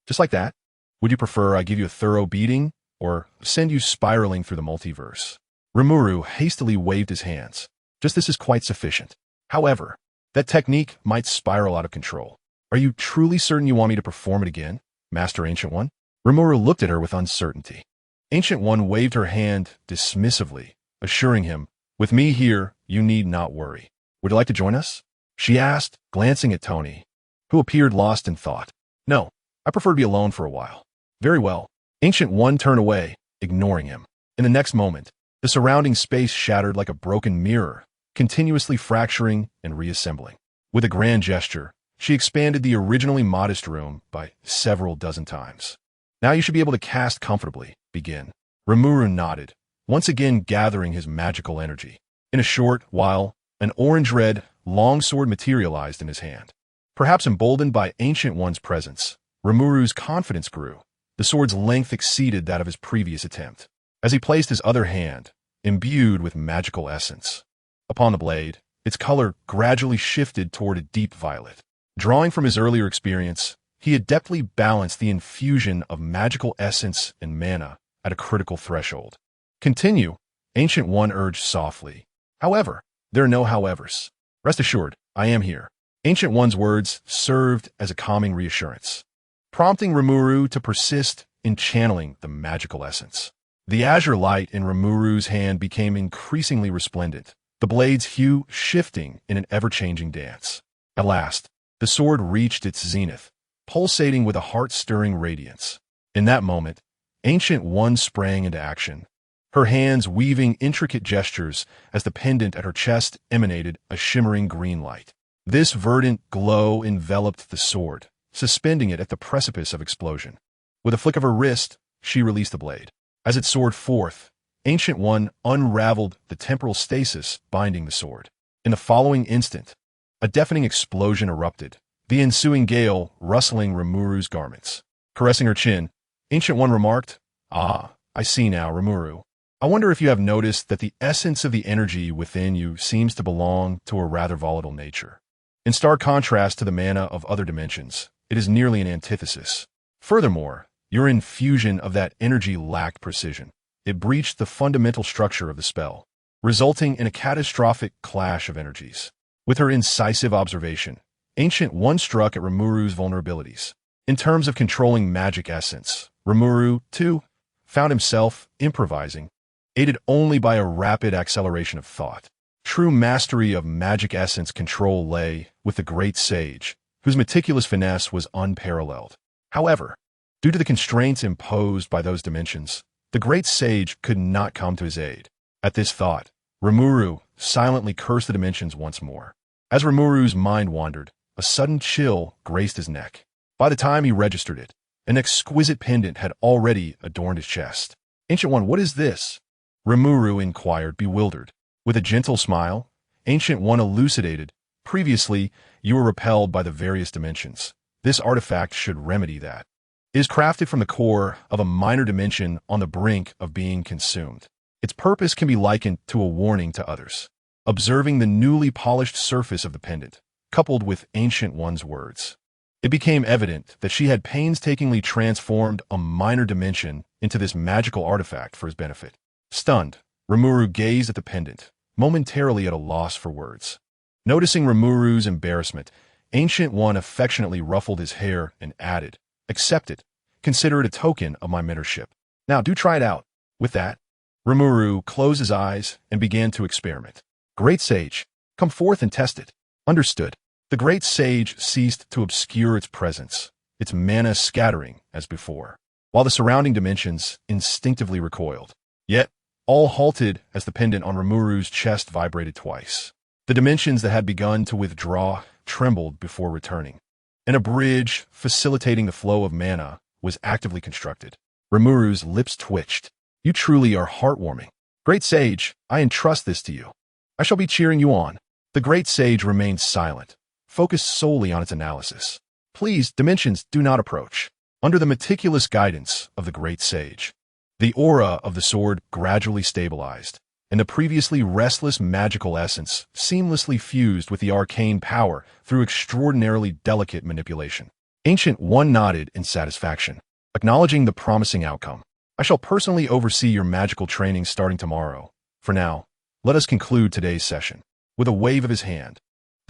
Just like that? Would you prefer I give you a thorough beating, or send you spiraling through the multiverse? Rimuru hastily waved his hands. Just this is quite sufficient. However, that technique might spiral out of control. Are you truly certain you want me to perform it again, Master Ancient One? Rimuru looked at her with uncertainty. Ancient One waved her hand dismissively, assuring him, "With me here, you need not worry. Would you like to join us?" she asked, glancing at Tony, who appeared lost in thought. "No, I prefer to be alone for a while." "Very well." Ancient One turned away, ignoring him. In the next moment, the surrounding space shattered like a broken mirror, continuously fracturing and reassembling. With a grand gesture, she expanded the originally modest room by several dozen times. "Now you should be able to cast comfortably. Begin." Rimuru nodded, once again gathering his magical energy. In a short while, an orange-red longsword materialized in his hand. Perhaps emboldened by Ancient One's presence, Rimuru's confidence grew. The sword's length exceeded that of his previous attempt, as he placed his other hand, imbued with magical essence, upon the blade. Its color gradually shifted toward a deep violet. Drawing from his earlier experience, he adeptly balanced the infusion of magical essence and mana at a critical threshold. "Continue," Ancient One urged softly. "However, there are no howevers. Rest assured, I am here." Ancient One's words served as a calming reassurance, prompting Rimuru to persist in channeling the magical essence. The azure light in Rimuru's hand became increasingly resplendent, the blade's hue shifting in an ever-changing dance. At last, the sword reached its zenith, pulsating with a heart-stirring radiance. In that moment, Ancient One sprang into action, her hands weaving intricate gestures as the pendant at her chest emanated a shimmering green light. This verdant glow enveloped the sword, suspending it at the precipice of explosion. With a flick of her wrist, she released the blade. As it soared forth, Ancient One unraveled the temporal stasis binding the sword. In the following instant, a deafening explosion erupted, the ensuing gale rustling Rimuru's garments. Caressing her chin, Ancient One remarked, "Ah, I see now, Rimuru. I wonder if you have noticed that the essence of the energy within you seems to belong to a rather volatile nature. In stark contrast to the mana of other dimensions, it is nearly an antithesis. Furthermore, your infusion of that energy lacked precision. It breached the fundamental structure of the spell, resulting in a catastrophic clash of energies." With her incisive observation, Ancient One struck at Rimuru's vulnerabilities. In terms of controlling magic essence, Rimuru, too, found himself improvising, aided only by a rapid acceleration of thought. True mastery of magic essence control lay with the great sage, whose meticulous finesse was unparalleled. However, due to the constraints imposed by those dimensions, the great sage could not come to his aid. At this thought, Rimuru silently cursed the dimensions once more. As Rimuru's mind wandered, a sudden chill graced his neck. By the time he registered it, an exquisite pendant had already adorned his chest. "Ancient One, what is this?" Rimuru inquired, bewildered. With a gentle smile, Ancient One elucidated, "Previously, you were repelled by the various dimensions. This artifact should remedy that. It is crafted from the core of a minor dimension on the brink of being consumed. Its purpose can be likened to a warning to others." Observing the newly polished surface of the pendant, coupled with Ancient One's words, it became evident that she had painstakingly transformed a minor dimension into this magical artifact for his benefit. Stunned, Rimuru gazed at the pendant, momentarily at a loss for words. Noticing Rimuru's embarrassment, Ancient One affectionately ruffled his hair and added, "Accept it. Consider it a token of my mentorship. Now do try it out." With that, Rimuru closed his eyes and began to experiment. "Great Sage, come forth and test it." "Understood." The Great Sage ceased to obscure its presence, its mana scattering as before, while the surrounding dimensions instinctively recoiled. Yet, all halted as the pendant on Rimuru's chest vibrated twice. The dimensions that had begun to withdraw trembled before returning, and a bridge facilitating the flow of mana was actively constructed. Rimuru's lips twitched. "You truly are heartwarming. Great Sage, I entrust this to you. I shall be cheering you on." The Great Sage remained silent, focused solely on its analysis. "Please, dimensions, do not approach." Under the meticulous guidance of the Great Sage, the aura of the sword gradually stabilized, and the previously restless magical essence seamlessly fused with the arcane power through extraordinarily delicate manipulation. Ancient One nodded in satisfaction, acknowledging the promising outcome. "I shall personally oversee your magical training starting tomorrow. For now, let us conclude today's session." With a wave of his hand,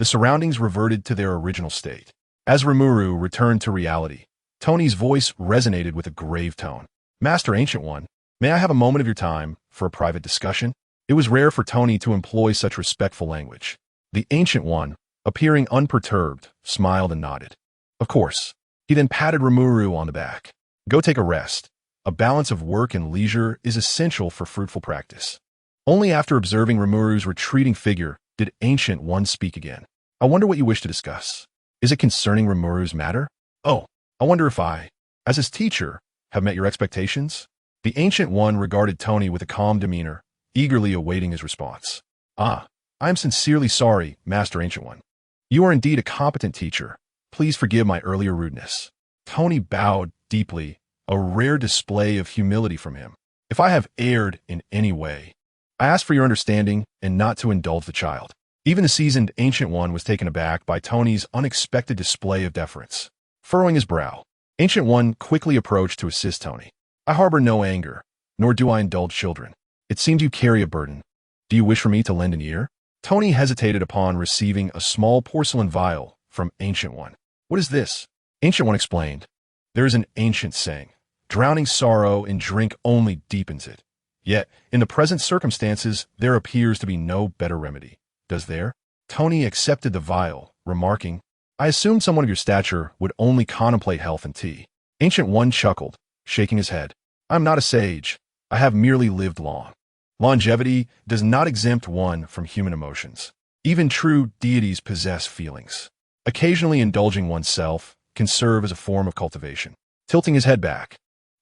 The surroundings reverted to their original state. As Rimuru returned to reality, Tony's voice resonated with a grave tone. Master Ancient One, may I have a moment of your time for a private discussion? It was rare for Tony to employ such respectful language. The Ancient One, appearing unperturbed, smiled and nodded. Of course. He then patted Rimuru on the back. Go take a rest. A balance of work and leisure is essential for fruitful practice. Only after observing Rimuru's retreating figure did Ancient One speak again. I wonder what you wish to discuss. Is it concerning Rimuru's matter? Oh, I wonder if I, as his teacher, have met your expectations? The Ancient One regarded Tony with a calm demeanor, eagerly awaiting his response. I am sincerely sorry, Master Ancient One. You are indeed a competent teacher. Please forgive my earlier rudeness. Tony bowed deeply, a rare display of humility from him. If I have erred in any way, I ask for your understanding and not to indulge the child. Even the seasoned Ancient One was taken aback by Tony's unexpected display of deference. Furrowing his brow, Ancient One quickly approached to assist Tony. I harbor no anger, nor do I indulge children. It seems you carry a burden. Do you wish for me to lend an ear? Tony hesitated upon receiving a small porcelain vial from Ancient One. What is this? Ancient One explained. There is an ancient saying, drowning sorrow in drink only deepens it. Yet, in the present circumstances, there appears to be no better remedy. Does there? Tony accepted the vial, remarking, I assumed someone of your stature would only contemplate health and tea. Ancient One chuckled, shaking his head. I am not a sage. I have merely lived long. Longevity does not exempt one from human emotions. Even true deities possess feelings. Occasionally indulging oneself can serve as a form of cultivation. Tilting his head back,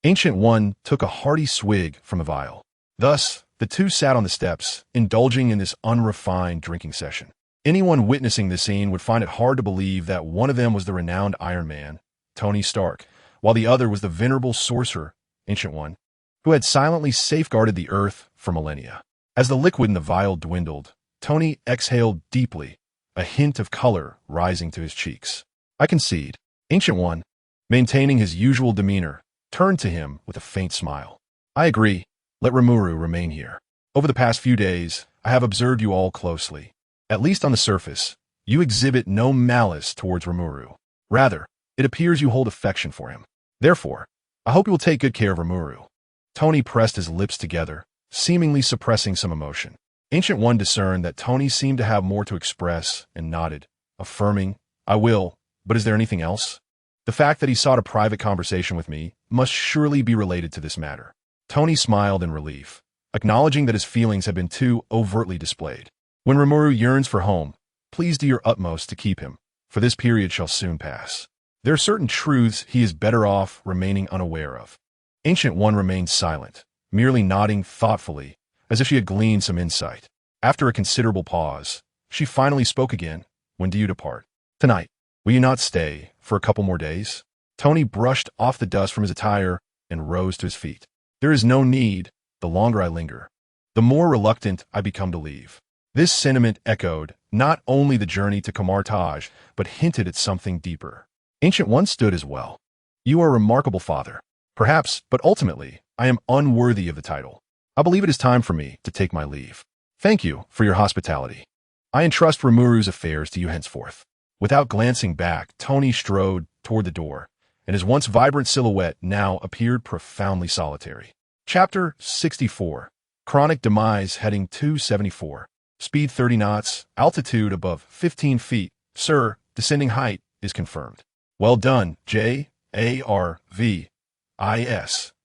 Ancient One took a hearty swig from the vial. Thus, the two sat on the steps, indulging in this unrefined drinking session. Anyone witnessing this scene would find it hard to believe that one of them was the renowned Iron Man, Tony Stark, while the other was the venerable sorcerer, Ancient One, who had silently safeguarded the Earth for millennia. As the liquid in the vial dwindled, Tony exhaled deeply, a hint of color rising to his cheeks. I concede. Ancient One, maintaining his usual demeanor, turned to him with a faint smile. I agree. Let Rimuru remain here. Over the past few days, I have observed you all closely. At least on the surface, you exhibit no malice towards Rimuru. Rather, it appears you hold affection for him. Therefore, I hope you will take good care of Rimuru. Tony pressed his lips together, seemingly suppressing some emotion. Ancient One discerned that Tony seemed to have more to express and nodded, affirming, I will, but is there anything else? The fact that he sought a private conversation with me must surely be related to this matter. Tony smiled in relief, acknowledging that his feelings had been too overtly displayed. When Rimuru yearns for home, please do your utmost to keep him, for this period shall soon pass. There are certain truths he is better off remaining unaware of. Ancient One remained silent, merely nodding thoughtfully, as if she had gleaned some insight. After a considerable pause, she finally spoke again. When do you depart? Tonight. Will you not stay for a couple more days? Tony brushed off the dust from his attire and rose to his feet. There is no need. The longer I linger, the more reluctant I become to leave. This sentiment echoed not only the journey to Camartage, but hinted at something deeper. Ancient One stood as well. You are a remarkable father. Perhaps, but ultimately, I am unworthy of the title. I believe it is time for me to take my leave. Thank you for your hospitality. I entrust Rimuru's affairs to you henceforth. Without glancing back, Tony strode toward the door, and his once vibrant silhouette now appeared profoundly solitary. Chapter 64. Chronic Demise Heading 274. Speed 30 knots, altitude above 15 feet. Sir, descending height is confirmed. Well done, J-A-R-V-I-S.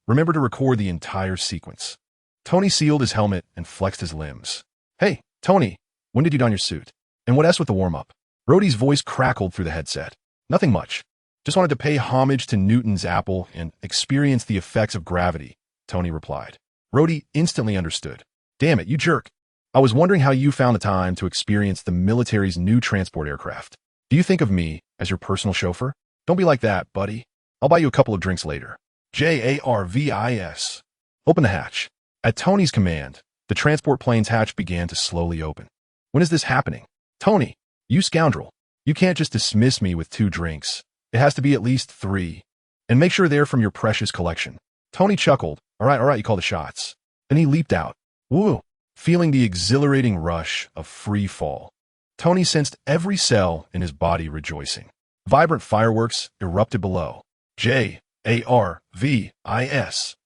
Remember to record the entire sequence. Tony sealed his helmet and flexed his limbs. Hey, Tony, when did you don your suit? And what else with the warm-up? Rhodey's voice crackled through the headset. Nothing much. Just wanted to pay homage to Newton's apple and experience the effects of gravity, Tony replied. Rhodey instantly understood. Damn it, you jerk. I was wondering how you found the time to experience the military's new transport aircraft. Do you think of me as your personal chauffeur? Don't be like that, buddy. I'll buy you a couple of drinks later. J-A-R-V-I-S. Open the hatch. At Tony's command, the transport plane's hatch began to slowly open. When is this happening? Tony, you scoundrel. You can't just dismiss me with 2 drinks. It has to be at least 3. And make sure they're from your precious collection. Tony chuckled. All right, you call the shots. Then he leaped out. Woo! Feeling the exhilarating rush of free fall. Tony sensed every cell in his body rejoicing. Vibrant fireworks erupted below. J-A-R-V-I-S.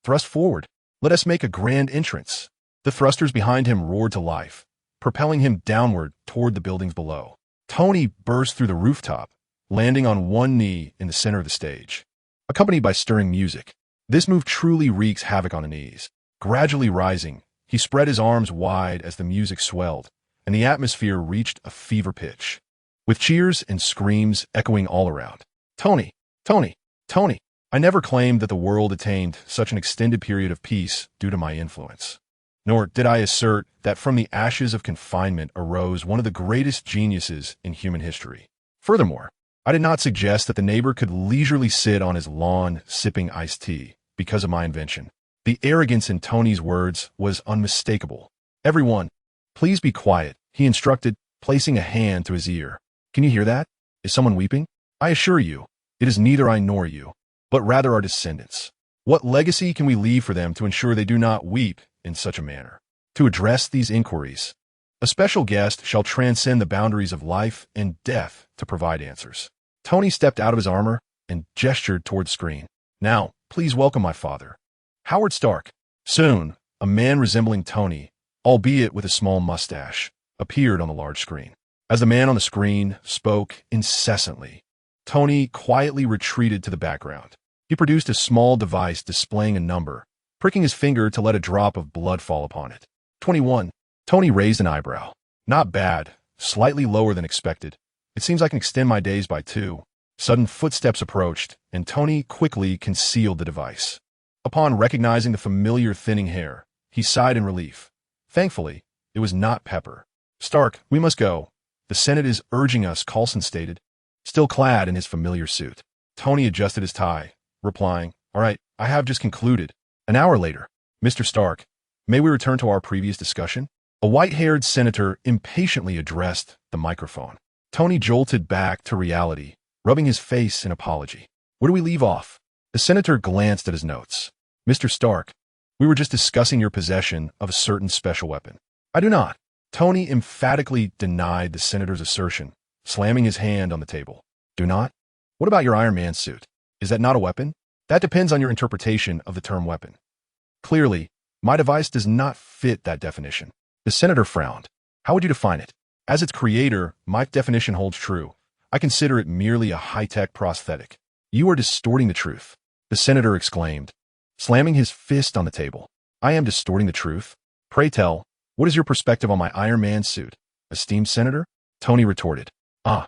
Thrust forward. Let us make a grand entrance. The thrusters behind him roared to life, propelling him downward toward the buildings below. Tony burst through the rooftop, landing on one knee in the center of the stage. Accompanied by stirring music, this move truly wreaks havoc on the knees. Gradually rising, he spread his arms wide as the music swelled, and the atmosphere reached a fever pitch, with cheers and screams echoing all around. Tony! Tony! Tony! I never claimed that the world attained such an extended period of peace due to my influence. Nor did I assert that from the ashes of confinement arose one of the greatest geniuses in human history. Furthermore, I did not suggest that the neighbor could leisurely sit on his lawn sipping iced tea because of my invention. The arrogance in Tony's words was unmistakable. Everyone, please be quiet, he instructed, placing a hand to his ear. Can you hear that? Is someone weeping? I assure you, it is neither I nor you, but rather our descendants. What legacy can we leave for them to ensure they do not weep in such a manner? To address these inquiries, a special guest shall transcend the boundaries of life and death to provide answers. Tony stepped out of his armor and gestured toward the screen. Now, please welcome my father, Howard Stark. Soon, a man resembling Tony, albeit with a small mustache, appeared on the large screen. As the man on the screen spoke incessantly, Tony quietly retreated to the background. He produced a small device displaying a number, pricking his finger to let a drop of blood fall upon it. 21. Tony raised an eyebrow. Not bad, slightly lower than expected. It seems I can extend my days by 2. Sudden footsteps approached, and Tony quickly concealed the device. Upon recognizing the familiar thinning hair, he sighed in relief. Thankfully, it was not Pepper. Stark, we must go. The Senate is urging us, Coulson stated, still clad in his familiar suit. Tony adjusted his tie, replying, All right, I have just concluded. An hour later, Mr. Stark, may we return to our previous discussion? A white-haired senator impatiently addressed the microphone. Tony jolted back to reality, rubbing his face in apology. Where do we leave off? The senator glanced at his notes. Mr. Stark, we were just discussing your possession of a certain special weapon. I do not. Tony emphatically denied the senator's assertion, slamming his hand on the table. Do not? What about your Iron Man suit? Is that not a weapon? That depends on your interpretation of the term weapon. Clearly, my device does not fit that definition. The senator frowned. How would you define it? As its creator, my definition holds true. I consider it merely a high-tech prosthetic. You are distorting the truth, the senator exclaimed, slamming his fist on the table. I am distorting the truth? Pray tell, what is your perspective on my Iron Man suit, esteemed senator? Tony retorted. How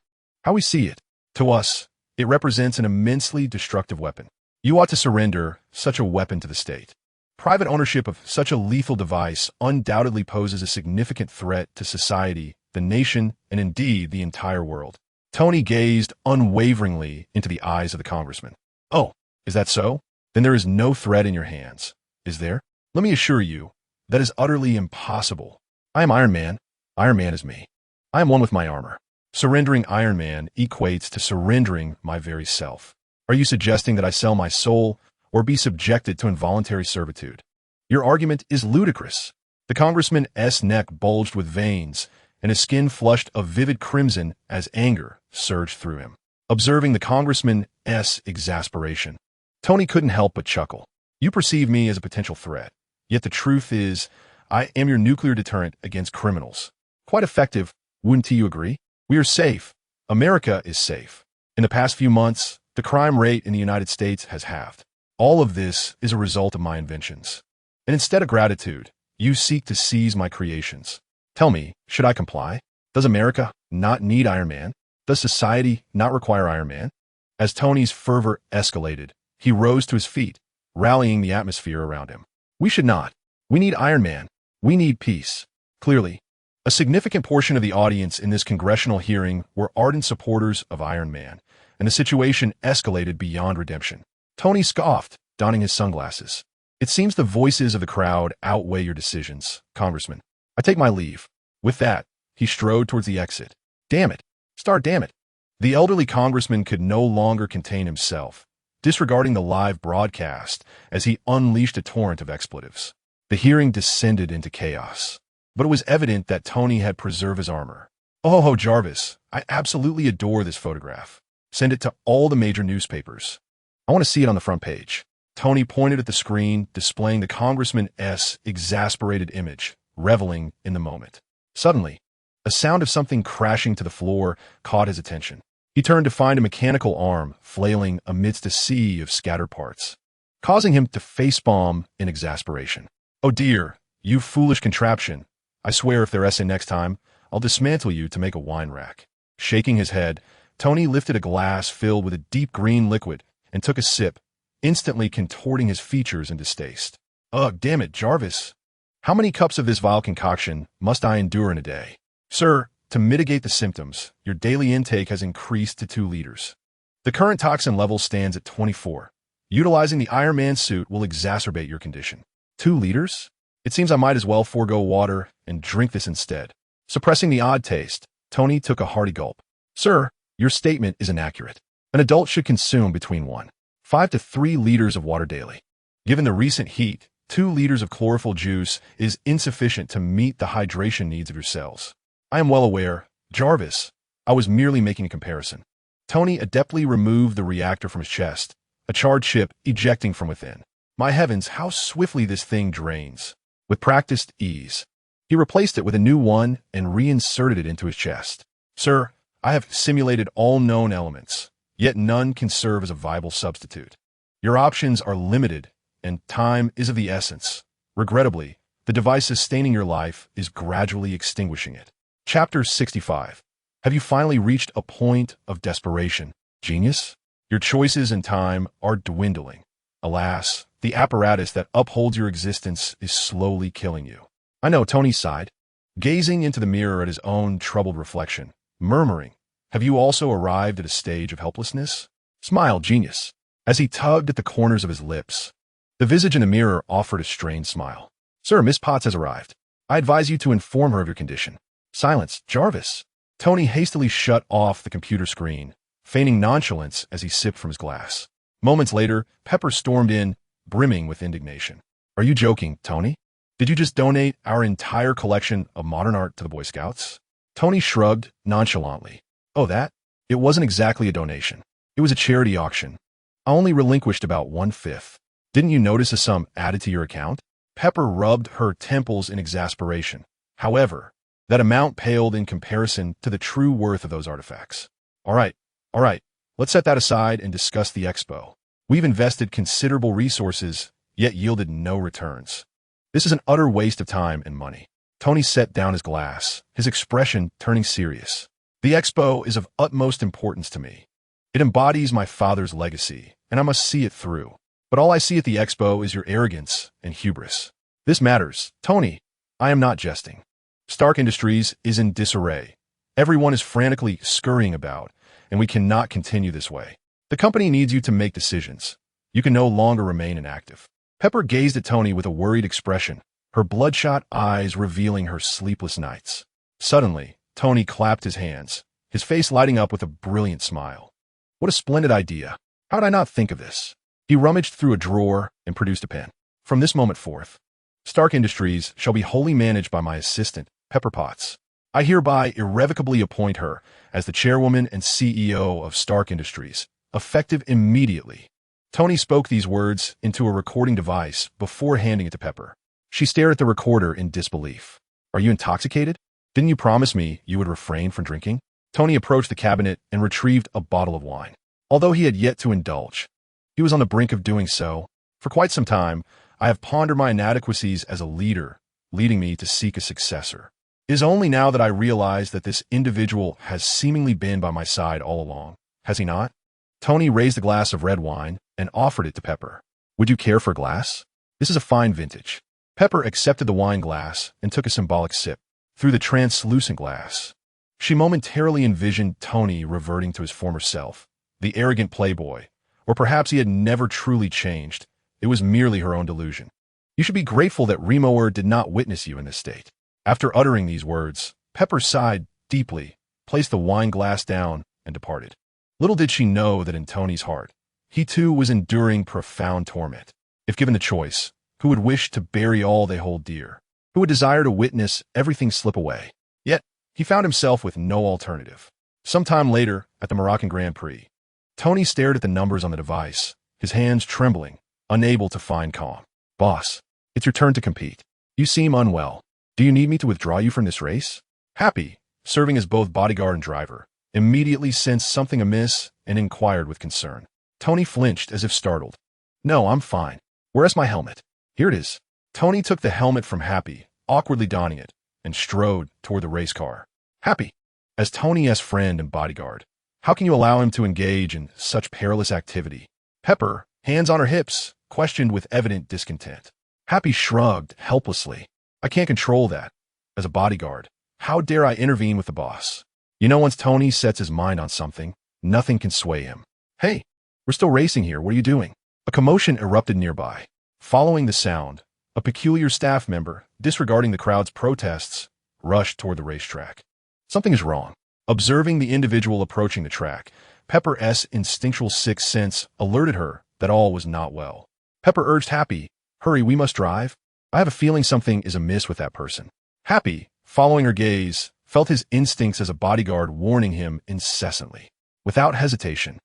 we see it. To us, it represents an immensely destructive weapon. You ought to surrender such a weapon to the state. Private ownership of such a lethal device undoubtedly poses a significant threat to society, the nation, and indeed the entire world. Tony gazed unwaveringly into the eyes of the congressman. Oh, is that so? Then there is no threat in your hands, is there? Let me assure you, that is utterly impossible. I am Iron Man. Iron Man is me. I am one with my armor. Surrendering Iron Man equates to surrendering my very self. Are you suggesting that I sell my soul or be subjected to involuntary servitude? Your argument is ludicrous. The congressman's neck bulged with veins, and his skin flushed a vivid crimson as anger surged through him. Observing the congressman's exasperation, Tony couldn't help but chuckle. You perceive me as a potential threat, yet the truth is, I am your nuclear deterrent against criminals. Quite effective, wouldn't you agree? We are safe. America is safe. In the past few months, the crime rate in the United States has halved. All of this is a result of my inventions. And instead of gratitude, you seek to seize my creations. Tell me, should I comply? Does America not need Iron Man? Does society not require Iron Man? As Tony's fervor escalated, he rose to his feet, rallying the atmosphere around him. We should not. We need Iron Man. We need peace. Clearly, a significant portion of the audience in this congressional hearing were ardent supporters of Iron Man, and the situation escalated beyond redemption. Tony scoffed, donning his sunglasses. It seems the voices of the crowd outweigh your decisions, Congressman. I take my leave. With that, he strode towards the exit. Damn it. Stark, damn it. The elderly congressman could no longer contain himself, disregarding the live broadcast as he unleashed a torrent of expletives. The hearing descended into chaos, but it was evident that Tony had preserved his armor. Oh, Jarvis, I absolutely adore this photograph. Send it to all the major newspapers. I want to see it on the front page. Tony pointed at the screen, displaying the congressman's exasperated image, reveling in the moment. Suddenly, a sound of something crashing to the floor caught his attention. He turned to find a mechanical arm flailing amidst a sea of scattered parts, causing him to facepalm in exasperation. Oh dear, you foolish contraption. I swear if they're essing next time, I'll dismantle you to make a wine rack. Shaking his head, Tony lifted a glass filled with a deep green liquid and took a sip, instantly contorting his features in distaste. Ugh, damn it, Jarvis. How many cups of this vile concoction must I endure in a day? Sir, to mitigate the symptoms, your daily intake has increased to 2 liters. The current toxin level stands at 24. Utilizing the Iron Man suit will exacerbate your condition. 2 liters? It seems I might as well forego water and drink this instead. Suppressing the odd taste, Tony took a hearty gulp. Sir, your statement is inaccurate. An adult should consume between 1.5 to 3 liters of water daily. Given the recent heat, 2 liters of chlorophyll juice is insufficient to meet the hydration needs of your cells. I am well aware, Jarvis. I was merely making a comparison. Tony adeptly removed the reactor from his chest, a charred chip ejecting from within. My heavens, how swiftly this thing drains. With practiced ease, he replaced it with a new one and reinserted it into his chest. Sir, I have simulated all known elements, yet none can serve as a viable substitute. Your options are limited, and time is of the essence. Regrettably, the device sustaining your life is gradually extinguishing it. Chapter 65. Have you finally reached a point of desperation, genius? Your choices and time are dwindling. Alas, the apparatus that upholds your existence is slowly killing you. I know, Tony sighed, gazing into the mirror at his own troubled reflection, murmuring, have you also arrived at a stage of helplessness? Smile, genius. As he tugged at the corners of his lips, the visage in the mirror offered a strained smile. Sir, Miss Potts has arrived. I advise you to inform her of your condition. Silence, Jarvis. Tony hastily shut off the computer screen, feigning nonchalance as he sipped from his glass. Moments later, Pepper stormed in, brimming with indignation. Are you joking, Tony? Did you just donate our entire collection of modern art to the Boy Scouts? Tony shrugged nonchalantly. Oh, that? It wasn't exactly a donation. It was a charity auction. I only relinquished about 1/5. Didn't you notice a sum added to your account? Pepper rubbed her temples in exasperation. However, that amount paled in comparison to the true worth of those artifacts. All right, let's set that aside and discuss the expo. We've invested considerable resources, yet yielded no returns. This is an utter waste of time and money. Tony set down his glass, his expression turning serious. The expo is of utmost importance to me. It embodies my father's legacy, and I must see it through. But all I see at the expo is your arrogance and hubris. This matters. Tony, I am not jesting. Stark Industries is in disarray. Everyone is frantically scurrying about, and we cannot continue this way. The company needs you to make decisions. You can no longer remain inactive. Pepper gazed at Tony with a worried expression, her bloodshot eyes revealing her sleepless nights. Suddenly, Tony clapped his hands, his face lighting up with a brilliant smile. What a splendid idea. How did I not think of this? He rummaged through a drawer and produced a pen. From this moment forth, Stark Industries shall be wholly managed by my assistant, Pepper Potts. I hereby irrevocably appoint her as the chairwoman and CEO of Stark Industries, effective immediately. Tony spoke these words into a recording device before handing it to Pepper. She stared at the recorder in disbelief. Are you intoxicated? Didn't you promise me you would refrain from drinking? Tony approached the cabinet and retrieved a bottle of wine. Although he had yet to indulge, he was on the brink of doing so. For quite some time, I have pondered my inadequacies as a leader, leading me to seek a successor. It is only now that I realize that this individual has seemingly been by my side all along. Has he not? Tony raised a glass of red wine and offered it to Pepper. Would you care for a glass? This is a fine vintage. Pepper accepted the wine glass and took a symbolic sip. Through the translucent glass, she momentarily envisioned Tony reverting to his former self, the arrogant playboy. Or perhaps he had never truly changed. It was merely her own delusion. You should be grateful that Remoer did not witness you in this state. After uttering these words, Pepper sighed deeply, placed the wine glass down, and departed. Little did she know that in Tony's heart, he too was enduring profound torment. If given the choice, who would wish to bury all they hold dear? Who would desire to witness everything slip away? Yet, he found himself with no alternative. Sometime later, at the Moroccan Grand Prix, Tony stared at the numbers on the device, his hands trembling, unable to find calm. "Boss, it's your turn to compete. You seem unwell. Do you need me to withdraw you from this race?" Happy, serving as both bodyguard and driver, immediately sensed something amiss and inquired with concern. Tony flinched as if startled. "No, I'm fine. Where's my helmet?" "Here it is." Tony took the helmet from Happy, awkwardly donning it, and strode toward the race car. "Happy, as Tony's friend and bodyguard, how can you allow him to engage in such perilous activity?" Pepper, hands on her hips, questioned with evident discontent. Happy shrugged helplessly. "I can't control that. As a bodyguard, how dare I intervene with the boss? You know, once Tony sets his mind on something, nothing can sway him." "Hey, we're still racing here. What are you doing?" A commotion erupted nearby. Following the sound, a peculiar staff member, disregarding the crowd's protests, rushed toward the racetrack. Something is wrong. Observing the individual approaching the track, Pepper's instinctual sixth sense alerted her that all was not well. Pepper urged Happy, "Hurry, we must drive. I have a feeling something is amiss with that person." Happy, following her gaze, felt his instincts as a bodyguard warning him incessantly. Without hesitation,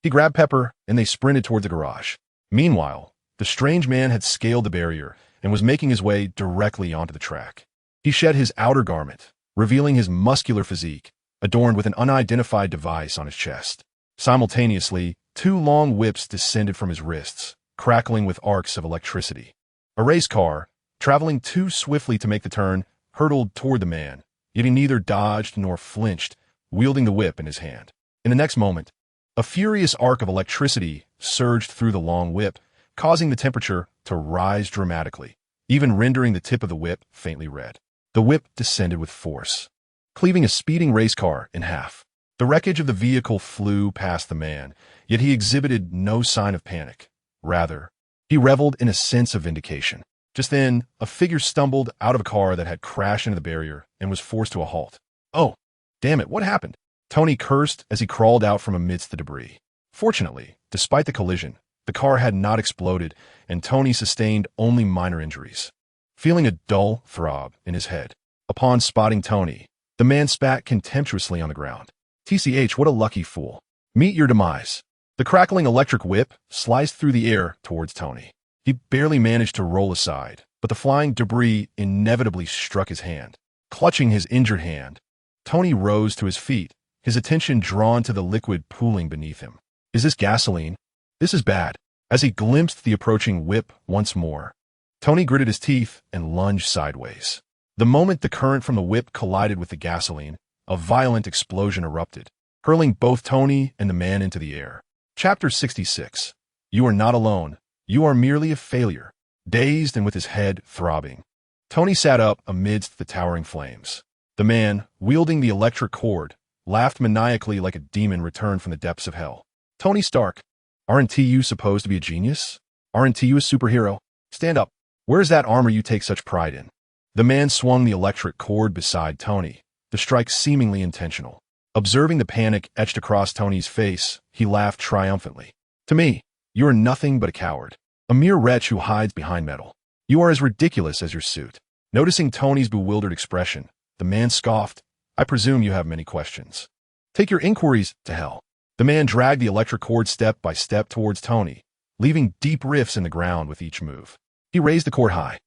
he grabbed Pepper and they sprinted toward the garage. Meanwhile, the strange man had scaled the barrier and was making his way directly onto the track. He shed his outer garment, revealing his muscular physique, adorned with an unidentified device on his chest. Simultaneously, two long whips descended from his wrists, crackling with arcs of electricity. A race car, traveling too swiftly to make the turn, hurtled toward the man, yet he neither dodged nor flinched, wielding the whip in his hand. In the next moment, a furious arc of electricity surged through the long whip, causing the temperature to rise dramatically, even rendering the tip of the whip faintly red. The whip descended with force, cleaving a speeding race car in half. The wreckage of the vehicle flew past the man, yet he exhibited no sign of panic. Rather, he reveled in a sense of vindication. Just then, a figure stumbled out of a car that had crashed into the barrier and was forced to a halt. "Oh, damn it, what happened?" Tony cursed as he crawled out from amidst the debris. Fortunately, despite the collision, the car had not exploded, and Tony sustained only minor injuries. Feeling a dull throb in his head, upon spotting Tony, the man spat contemptuously on the ground. "TCH, what a lucky fool. Meet your demise." The crackling electric whip sliced through the air towards Tony. He barely managed to roll aside, but the flying debris inevitably struck his hand. Clutching his injured hand, Tony rose to his feet, his attention drawn to the liquid pooling beneath him. "Is this gasoline? This is bad." As he glimpsed the approaching whip once more, Tony gritted his teeth and lunged sideways. The moment the current from the whip collided with the gasoline, a violent explosion erupted, hurling both Tony and the man into the air. Chapter 66. You are not alone. You are merely a failure. Dazed and with his head throbbing, Tony sat up amidst the towering flames. The man, wielding the electric cord, laughed maniacally like a demon returned from the depths of hell. "Tony Stark, aren't you supposed to be a genius? Aren't you a superhero? Stand up. Where's that armor you take such pride in?" The man swung the electric cord beside Tony, the strike seemingly intentional. Observing the panic etched across Tony's face, he laughed triumphantly. "To me, you are nothing but a coward, a mere wretch who hides behind metal. You are as ridiculous as your suit." Noticing Tony's bewildered expression, the man scoffed, "I presume you have many questions. Take your inquiries to hell." The man dragged the electric cord step by step towards Tony, leaving deep rifts in the ground with each move. He raised the cord high.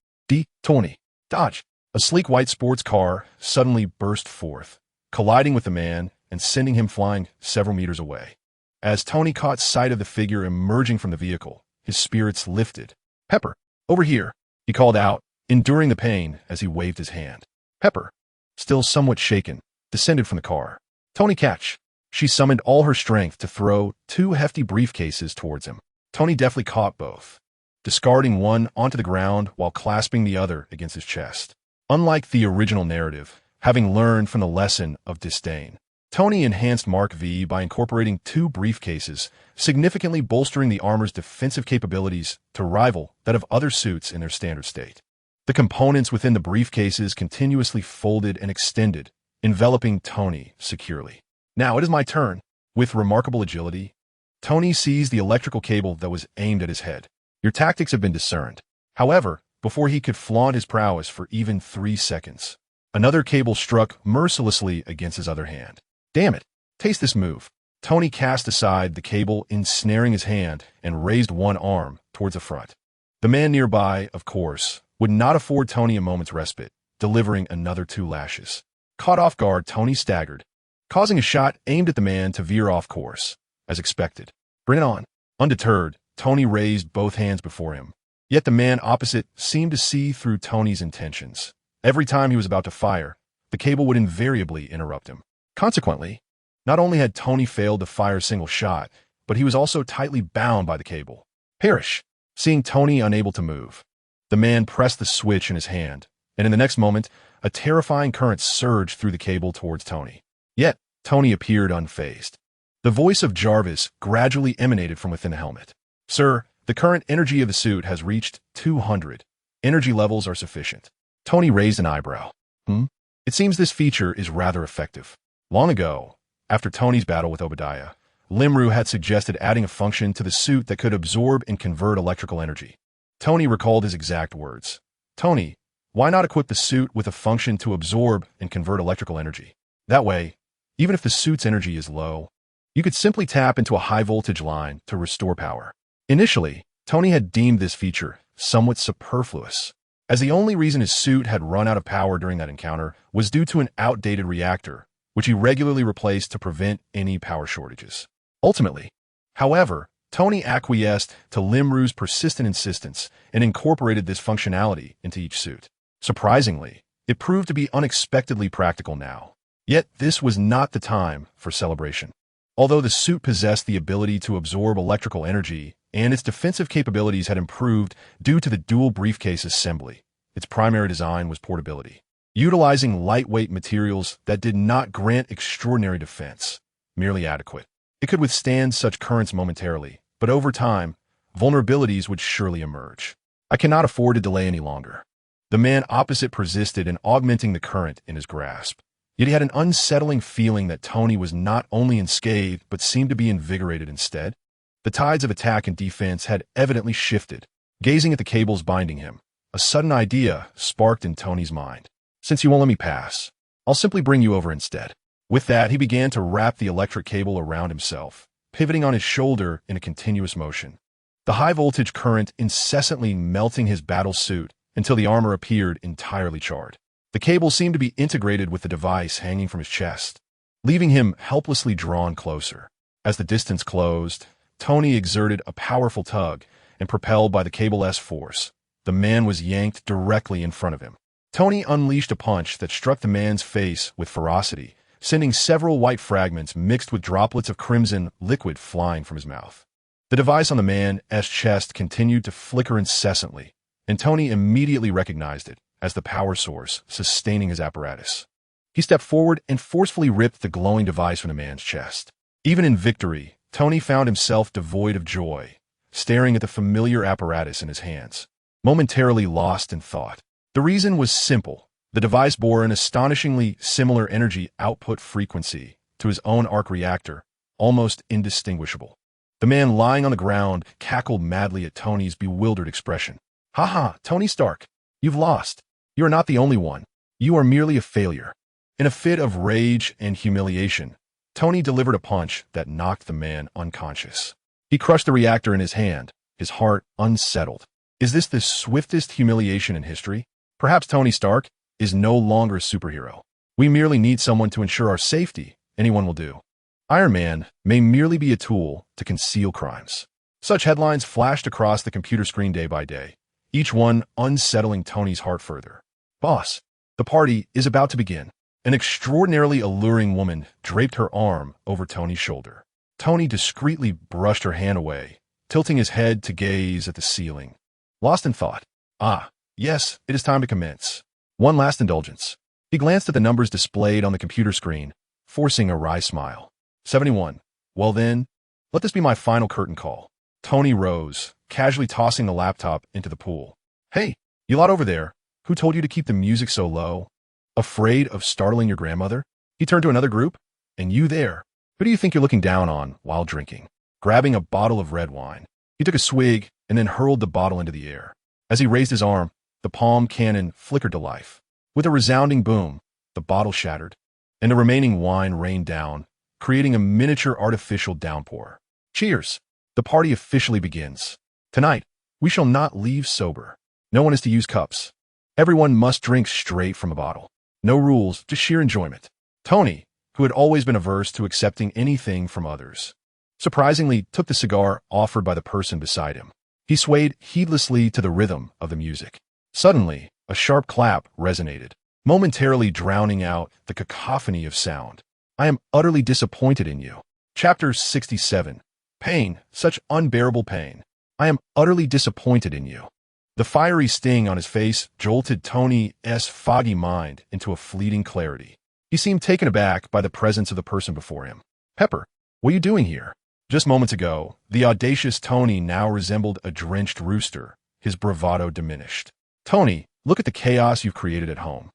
Tony, dodge! A sleek white sports car suddenly burst forth, colliding with the man and sending him flying several meters away. As Tony caught sight of the figure emerging from the vehicle, his spirits lifted. "Pepper, over here," he called out, enduring the pain as he waved his hand. Pepper, still somewhat shaken, descended from the car. "Tony, catch!" She summoned all her strength to throw two hefty briefcases towards him. Tony deftly caught both, discarding one onto the ground while clasping the other against his chest. Unlike the original narrative, having learned from the lesson of disdain, Tony enhanced Mark V by incorporating two briefcases, significantly bolstering the armor's defensive capabilities to rival that of other suits in their standard state. The components within the briefcases continuously folded and extended, enveloping Tony securely. Now it is my turn. With remarkable agility, Tony seized the electrical cable that was aimed at his head. Your tactics have been discerned. However, before he could flaunt his prowess for even 3 seconds, Another cable struck mercilessly against his other hand. Damn it. Taste this move. Tony cast aside the cable, ensnaring his hand, and raised one arm towards the front. The man nearby, of course, would not afford Tony a moment's respite, delivering another 2 lashes. Caught off guard, Tony staggered, causing a shot aimed at the man to veer off course, as expected. Bring it on. Undeterred, Tony raised both hands before him. Yet the man opposite seemed to see through Tony's intentions. Every time he was about to fire, the cable would invariably interrupt him. Consequently, not only had Tony failed to fire a single shot, but he was also tightly bound by the cable. Perish! Seeing Tony unable to move, the man pressed the switch in his hand, and in the next moment, a terrifying current surged through the cable towards Tony. Yet, Tony appeared unfazed. The voice of Jarvis gradually emanated from within the helmet. Sir, the current energy of the suit has reached 200. Energy levels are sufficient. Tony raised an eyebrow. It seems this feature is rather effective. Long ago, after Tony's battle with Obadiah, Limru had suggested adding a function to the suit that could absorb and convert electrical energy. Tony recalled his exact words. Tony, why not equip the suit with a function to absorb and convert electrical energy? That way, even if the suit's energy is low, you could simply tap into a high-voltage line to restore power. Initially, Tony had deemed this feature somewhat superfluous, as the only reason his suit had run out of power during that encounter was due to an outdated reactor, which he regularly replaced to prevent any power shortages. Ultimately, however, Tony acquiesced to Limru's persistent insistence and incorporated this functionality into each suit. Surprisingly, it proved to be unexpectedly practical now. Yet this was not the time for celebration. Although the suit possessed the ability to absorb electrical energy and its defensive capabilities had improved due to the dual briefcase assembly, its primary design was portability. Utilizing lightweight materials that did not grant extraordinary defense, merely adequate. It could withstand such currents momentarily, but over time, vulnerabilities would surely emerge. I cannot afford to delay any longer. The man opposite persisted in augmenting the current in his grasp. Yet he had an unsettling feeling that Tony was not only unscathed, but seemed to be invigorated instead. The tides of attack and defense had evidently shifted. Gazing at the cables binding him, a sudden idea sparked in Tony's mind. Since you won't let me pass, I'll simply bring you over instead. With that, he began to wrap the electric cable around himself, pivoting on his shoulder in a continuous motion. The high-voltage current incessantly melting his battle suit until the armor appeared entirely charred. The cable seemed to be integrated with the device hanging from his chest, leaving him helplessly drawn closer. As the distance closed, Tony exerted a powerful tug, and propelled by the cable's force, the man was yanked directly in front of him. Tony unleashed a punch that struck the man's face with ferocity, sending several white fragments mixed with droplets of crimson liquid flying from his mouth. The device on the man's chest continued to flicker incessantly, and Tony immediately recognized it as the power source sustaining his apparatus. He stepped forward and forcefully ripped the glowing device from the man's chest. Even in victory, Tony found himself devoid of joy, staring at the familiar apparatus in his hands, momentarily lost in thought. The reason was simple. The device bore an astonishingly similar energy output frequency to his own arc reactor, almost indistinguishable. The man lying on the ground cackled madly at Tony's bewildered expression. "Ha, Tony Stark, you've lost. You are not the only one. You are merely a failure." In a fit of rage and humiliation, Tony delivered a punch that knocked the man unconscious. He crushed the reactor in his hand, his heart unsettled. Is this the swiftest humiliation in history? Perhaps Tony Stark is no longer a superhero. We merely need someone to ensure our safety. Anyone will do. Iron Man may merely be a tool to conceal crimes. Such headlines flashed across the computer screen day by day, each one unsettling Tony's heart further. Boss, the party is about to begin. An extraordinarily alluring woman draped her arm over Tony's shoulder. Tony discreetly brushed her hand away, tilting his head to gaze at the ceiling. Lost in thought. Yes, it is time to commence. One last indulgence. He glanced at the numbers displayed on the computer screen, forcing a wry smile. 71. Well then, let this be my final curtain call. Tony rose, casually tossing the laptop into the pool. Hey, you lot over there, who told you to keep the music so low? Afraid of startling your grandmother? He turned to another group. And you there, who do you think you're looking down on while drinking? Grabbing a bottle of red wine, he took a swig and then hurled the bottle into the air. As he raised his arm, the palm cannon flickered to life. With a resounding boom, the bottle shattered, and the remaining wine rained down, creating a miniature artificial downpour. Cheers! The party officially begins. Tonight, we shall not leave sober. No one is to use cups. Everyone must drink straight from a bottle. No rules, just sheer enjoyment. Tony, who had always been averse to accepting anything from others, surprisingly took the cigar offered by the person beside him. He swayed heedlessly to the rhythm of the music. Suddenly, a sharp clap resonated, momentarily drowning out the cacophony of sound. I am utterly disappointed in you. Chapter 67. Pain, such unbearable pain. I am utterly disappointed in you. The fiery sting on his face jolted Tony's foggy mind into a fleeting clarity. He seemed taken aback by the presence of the person before him. Pepper, what are you doing here? Just moments ago, the audacious Tony now resembled a drenched rooster, his bravado diminished. Tony, look at the chaos you've created at home.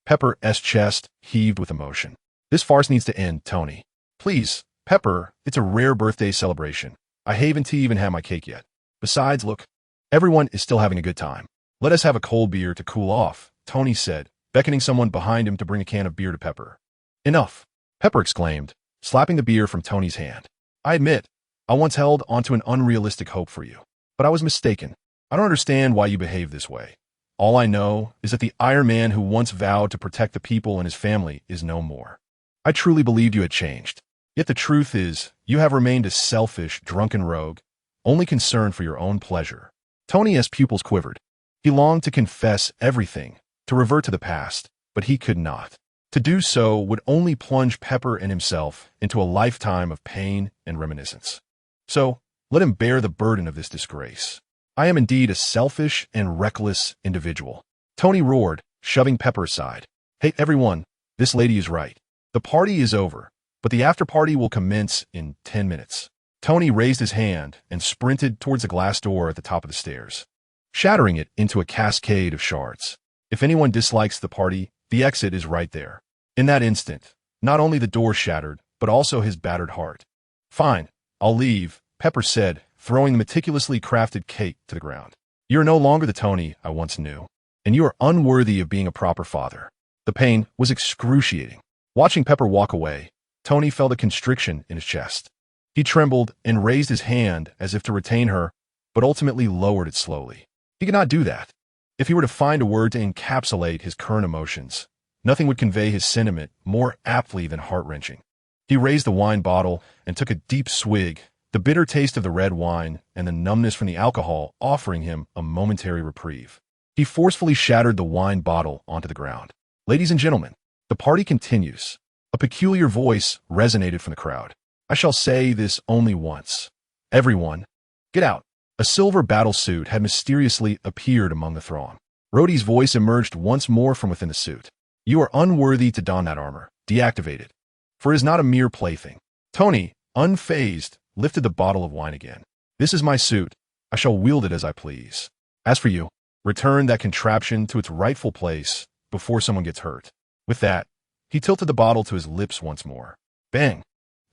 Pepper's chest heaved with emotion. This farce needs to end, Tony. Please, Pepper, it's a rare birthday celebration. I haven't even had my cake yet. Besides, look, everyone is still having a good time. Let us have a cold beer to cool off, Tony said, beckoning someone behind him to bring a can of beer to Pepper. Enough, Pepper exclaimed, slapping the beer from Tony's hand. I admit, I once held onto an unrealistic hope for you, but I was mistaken. I don't understand why you behave this way. All I know is that the Iron Man who once vowed to protect the people and his family is no more. I truly believed you had changed. Yet the truth is, you have remained a selfish, drunken rogue, only concerned for your own pleasure. Tony's pupils quivered. He longed to confess everything, to revert to the past, but he could not. To do so would only plunge Pepper and himself into a lifetime of pain and reminiscence. So, let him bear the burden of this disgrace. I am indeed a selfish and reckless individual. Tony roared, shoving Pepper aside. Hey, everyone, this lady is right. The party is over, but the after-party will commence in 10 minutes. Tony raised his hand and sprinted towards the glass door at the top of the stairs, shattering it into a cascade of shards. If anyone dislikes the party, the exit is right there. In that instant, not only the door shattered, but also his battered heart. Fine, I'll leave, Pepper said, throwing the meticulously crafted cake to the ground. You are no longer the Tony I once knew, and you are unworthy of being a proper father. The pain was excruciating. Watching Pepper walk away, Tony felt a constriction in his chest. He trembled and raised his hand as if to retain her, but ultimately lowered it slowly. He could not do that. If he were to find a word to encapsulate his current emotions, nothing would convey his sentiment more aptly than heart-wrenching. He raised the wine bottle and took a deep swig, the bitter taste of the red wine and the numbness from the alcohol offering him a momentary reprieve. He forcefully shattered the wine bottle onto the ground. Ladies and gentlemen, the party continues. A peculiar voice resonated from the crowd. I shall say this only once. Everyone, get out. A silver battle suit had mysteriously appeared among the throng. Rhodey's voice emerged once more from within the suit. You are unworthy to don that armor. Deactivate it. For it is not a mere plaything. Tony, unfazed, lifted the bottle of wine again. This is my suit. I shall wield it as I please. As for you, return that contraption to its rightful place before someone gets hurt. With that, he tilted the bottle to his lips once more. Bang!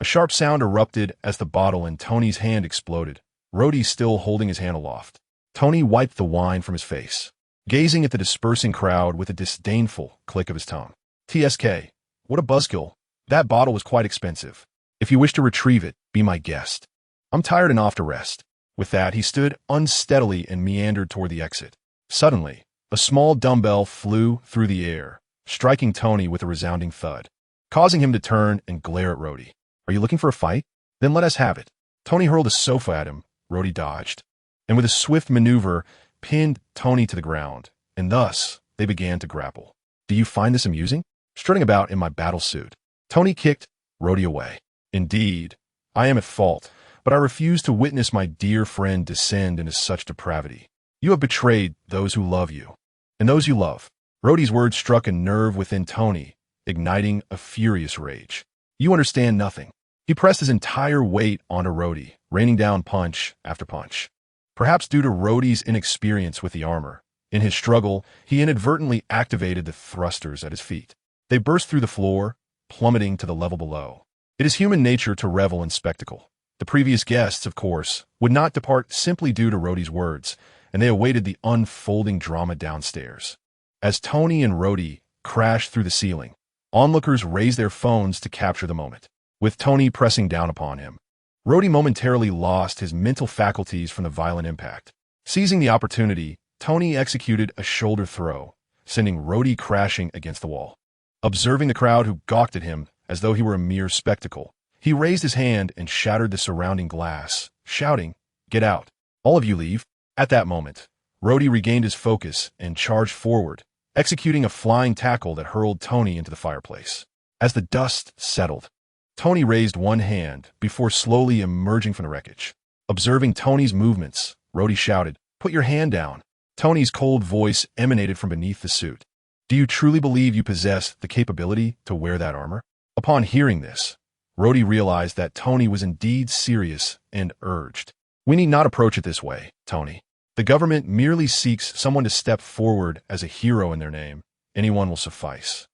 A sharp sound erupted as the bottle in Tony's hand exploded, Rhodey still holding his hand aloft. Tony wiped the wine from his face, gazing at the dispersing crowd with a disdainful click of his tongue. TSK, what a buzzkill. That bottle was quite expensive. If you wish to retrieve it, be my guest. I'm tired and off to rest. With that, he stood unsteadily and meandered toward the exit. Suddenly, a small dumbbell flew through the air, striking Tony with a resounding thud, causing him to turn and glare at Rhodey. Are you looking for a fight? Then let us have it. Tony hurled a sofa at him. Rhodey dodged, and with a swift maneuver, pinned Tony to the ground, and thus they began to grapple. Do you find this amusing? Strutting about in my battle suit. Tony kicked Rhodey away. Indeed, I am at fault, but I refuse to witness my dear friend descend into such depravity. You have betrayed those who love you, and those you love. Rhodey's words struck a nerve within Tony, igniting a furious rage. You understand nothing. He pressed his entire weight onto Rhodey, raining down punch after punch. Perhaps due to Rhodey's inexperience with the armor, in his struggle, he inadvertently activated the thrusters at his feet. They burst through the floor, plummeting to the level below. It is human nature to revel in spectacle. The previous guests, of course, would not depart simply due to Rhodey's words, and they awaited the unfolding drama downstairs. As Tony and Rhodey crashed through the ceiling, Onlookers raised their phones to capture the moment, with Tony pressing down upon him. Rhodey momentarily lost his mental faculties from the violent impact. Seizing the opportunity, Tony executed a shoulder throw, sending Rhodey crashing against the wall. Observing the crowd who gawked at him as though he were a mere spectacle, he raised his hand and shattered the surrounding glass, shouting, "Get out. All of you leave." At that moment, Rhodey regained his focus and charged forward, executing a flying tackle that hurled Tony into the fireplace. As the dust settled, Tony raised one hand before slowly emerging from the wreckage. Observing Tony's movements, Rhodey shouted, "Put your hand down." Tony's cold voice emanated from beneath the suit. "Do you truly believe you possess the capability to wear that armor?" Upon hearing this, Rhodey realized that Tony was indeed serious and urged, "We need not approach it this way, Tony. The government merely seeks someone to step forward as a hero in their name. Anyone will suffice.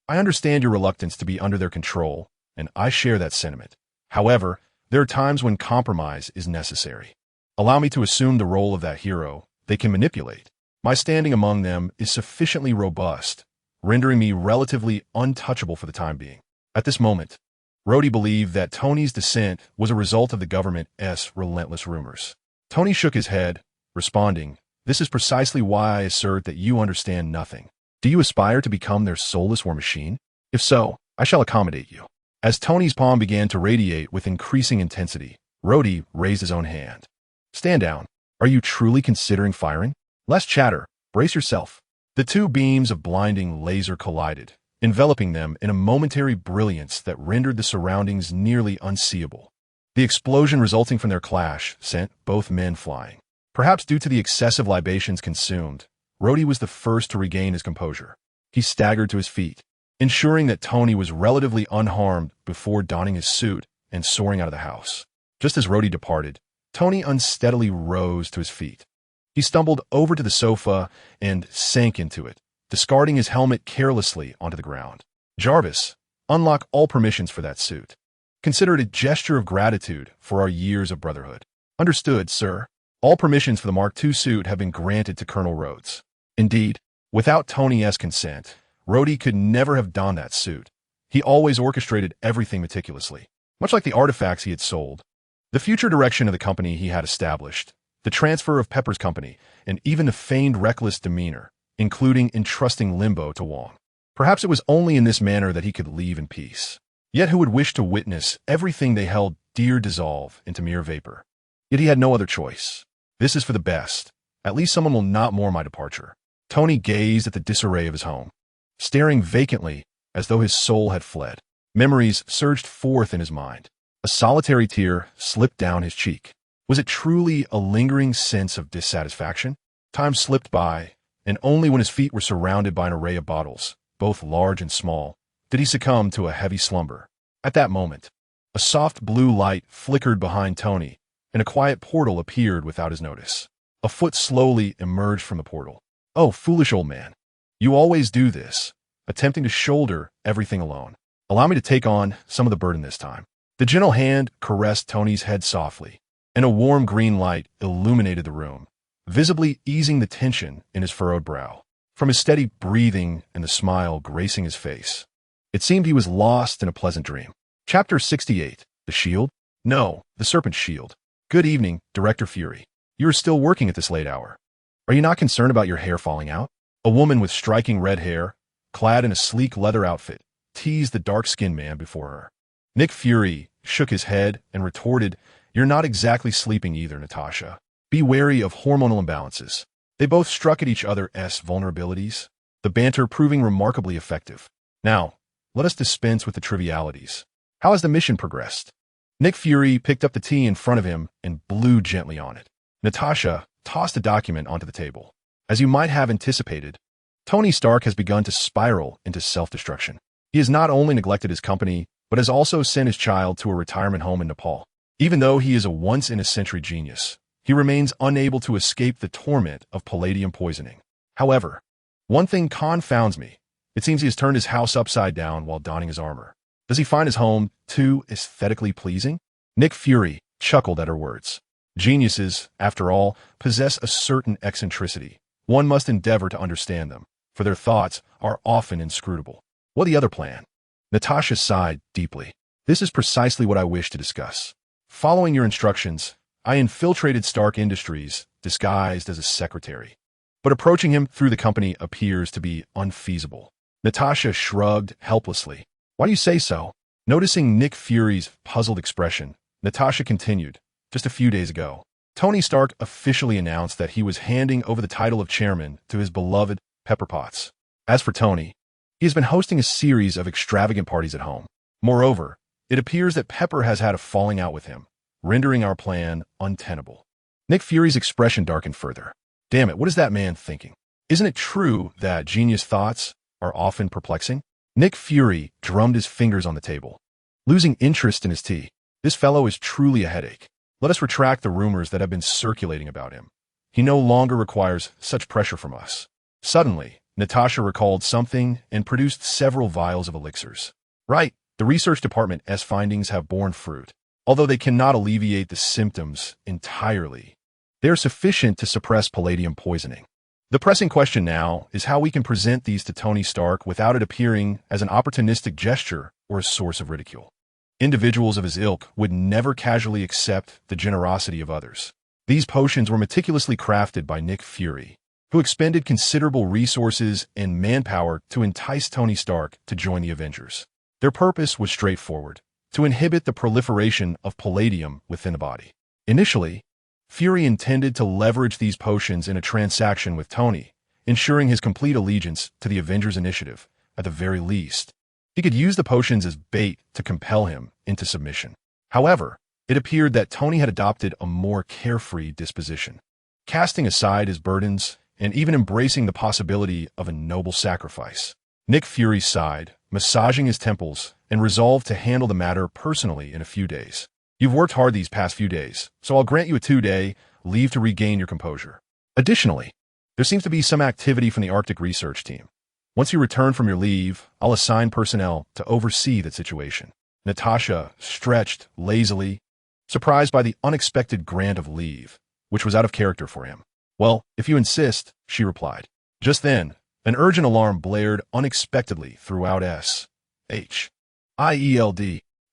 I understand your reluctance to be under their control, and I share that sentiment. However, there are times when compromise is necessary. Allow me to assume the role of that hero they can manipulate. My standing among them is sufficiently robust, rendering me relatively untouchable for the time being." At this moment, Rhodey believed that Tony's dissent was a result of the government's relentless rumors. Tony shook his head, responding, "This is precisely why I assert that you understand nothing. Do you aspire to become their soulless war machine? If so, I shall accommodate you." As Tony's palm began to radiate with increasing intensity, Rhodey raised his own hand. "Stand down. Are you truly considering firing? Less chatter. Brace yourself." The two beams of blinding laser collided, enveloping them in a momentary brilliance that rendered the surroundings nearly unseeable. The explosion resulting from their clash sent both men flying. Perhaps due to the excessive libations consumed, Rhodey was the first to regain his composure. He staggered to his feet, ensuring that Tony was relatively unharmed before donning his suit and soaring out of the house. Just as Rhodey departed, Tony unsteadily rose to his feet. He stumbled over to the sofa and sank into it, discarding his helmet carelessly onto the ground. "Jarvis, unlock all permissions for that suit. Consider it a gesture of gratitude for our years of brotherhood." "Understood, sir." All permissions for the Mark II suit have been granted to Colonel Rhodes. Indeed, without Tony's consent, Rhodey could never have donned that suit. He always orchestrated everything meticulously, much like the artifacts he had sold. The future direction of the company he had established, the transfer of Pepper's company, and even the feigned reckless demeanor, including entrusting Limbo to Wong. Perhaps it was only in this manner that he could leave in peace. Yet who would wish to witness everything they held dear dissolve into mere vapor? Yet he had no other choice. This is for the best. At least someone will not mourn my departure. Tony gazed at the disarray of his home, staring vacantly as though his soul had fled. Memories surged forth in his mind. A solitary tear slipped down his cheek. Was it truly a lingering sense of dissatisfaction? Time slipped by, and only when his feet were surrounded by an array of bottles, both large and small, did he succumb to a heavy slumber. At that moment, a soft blue light flickered behind Tony, and a quiet portal appeared without his notice. A foot slowly emerged from the portal. "Oh, foolish old man. You always do this, attempting to shoulder everything alone. Allow me to take on some of the burden this time." The gentle hand caressed Tony's head softly, and a warm green light illuminated the room, visibly easing the tension in his furrowed brow. From his steady breathing and the smile gracing his face, it seemed he was lost in a pleasant dream. Chapter 68. The Shield? No, the Serpent's Shield. "Good evening, Director Fury. You are still working at this late hour. Are you not concerned about your hair falling out?" A woman with striking red hair, clad in a sleek leather outfit, teased the dark-skinned man before her. Nick Fury shook his head and retorted, "You're not exactly sleeping either, Natasha. Be wary of hormonal imbalances." They both struck at each other's vulnerabilities, the banter proving remarkably effective. "Now, let us dispense with the trivialities. How has the mission progressed?" Nick Fury picked up the tea in front of him and blew gently on it. Natasha tossed a document onto the table. "As you might have anticipated, Tony Stark has begun to spiral into self-destruction. He has not only neglected his company, but has also sent his child to a retirement home in Nepal. Even though he is a once-in-a-century genius, he remains unable to escape the torment of palladium poisoning. However, one thing confounds me. It seems he has turned his house upside down while donning his armor. Does he find his home too aesthetically pleasing?" Nick Fury chuckled at her words. Geniuses, after all, possess a certain eccentricity. One must endeavor to understand them, for their thoughts are often inscrutable. "What the other plan?" Natasha sighed deeply. This is precisely what I wish to discuss. Following your instructions, I infiltrated Stark Industries, disguised as a secretary. But approaching him through the company appears to be unfeasible. Natasha shrugged helplessly. Why do you say so? Noticing Nick Fury's puzzled expression, Natasha continued. Just a few days ago, Tony Stark officially announced that he was handing over the title of chairman to his beloved Pepper Potts. As for Tony, he has been hosting a series of extravagant parties at home. Moreover, it appears that Pepper has had a falling out with him, rendering our plan untenable. Nick Fury's expression darkened further. Damn it, what is that man thinking? Isn't it true that genius thoughts are often perplexing? Nick Fury drummed his fingers on the table, losing interest in his tea. This fellow is truly a headache. Let us retract the rumors that have been circulating about him. He no longer requires such pressure from us. Suddenly, Natasha recalled something and produced several vials of elixirs. Right, the research department's findings have borne fruit. Although they cannot alleviate the symptoms entirely, they are sufficient to suppress palladium poisoning. The pressing question now is how we can present these to Tony Stark without it appearing as an opportunistic gesture or a source of ridicule. Individuals of his ilk would never casually accept the generosity of others. These potions were meticulously crafted by Nick Fury, who expended considerable resources and manpower to entice Tony Stark to join the Avengers. Their purpose was straightforward: to inhibit the proliferation of palladium within the body. Initially, Fury intended to leverage these potions in a transaction with Tony, ensuring his complete allegiance to the Avengers Initiative. At the very least, he could use the potions as bait to compel him into submission. However, it appeared that Tony had adopted a more carefree disposition, casting aside his burdens and even embracing the possibility of a noble sacrifice. Nick Fury sighed, massaging his temples, and resolved to handle the matter personally in a few days. You've worked hard these past few days, so I'll grant you a 2-day leave to regain your composure. Additionally, there seems to be some activity from the Arctic research team. Once you return from your leave, I'll assign personnel to oversee that situation. Natasha stretched lazily, surprised by the unexpected grant of leave, which was out of character for him. Well, if you insist, she replied. Just then, an urgent alarm blared unexpectedly throughout S.H.I.E.L.D.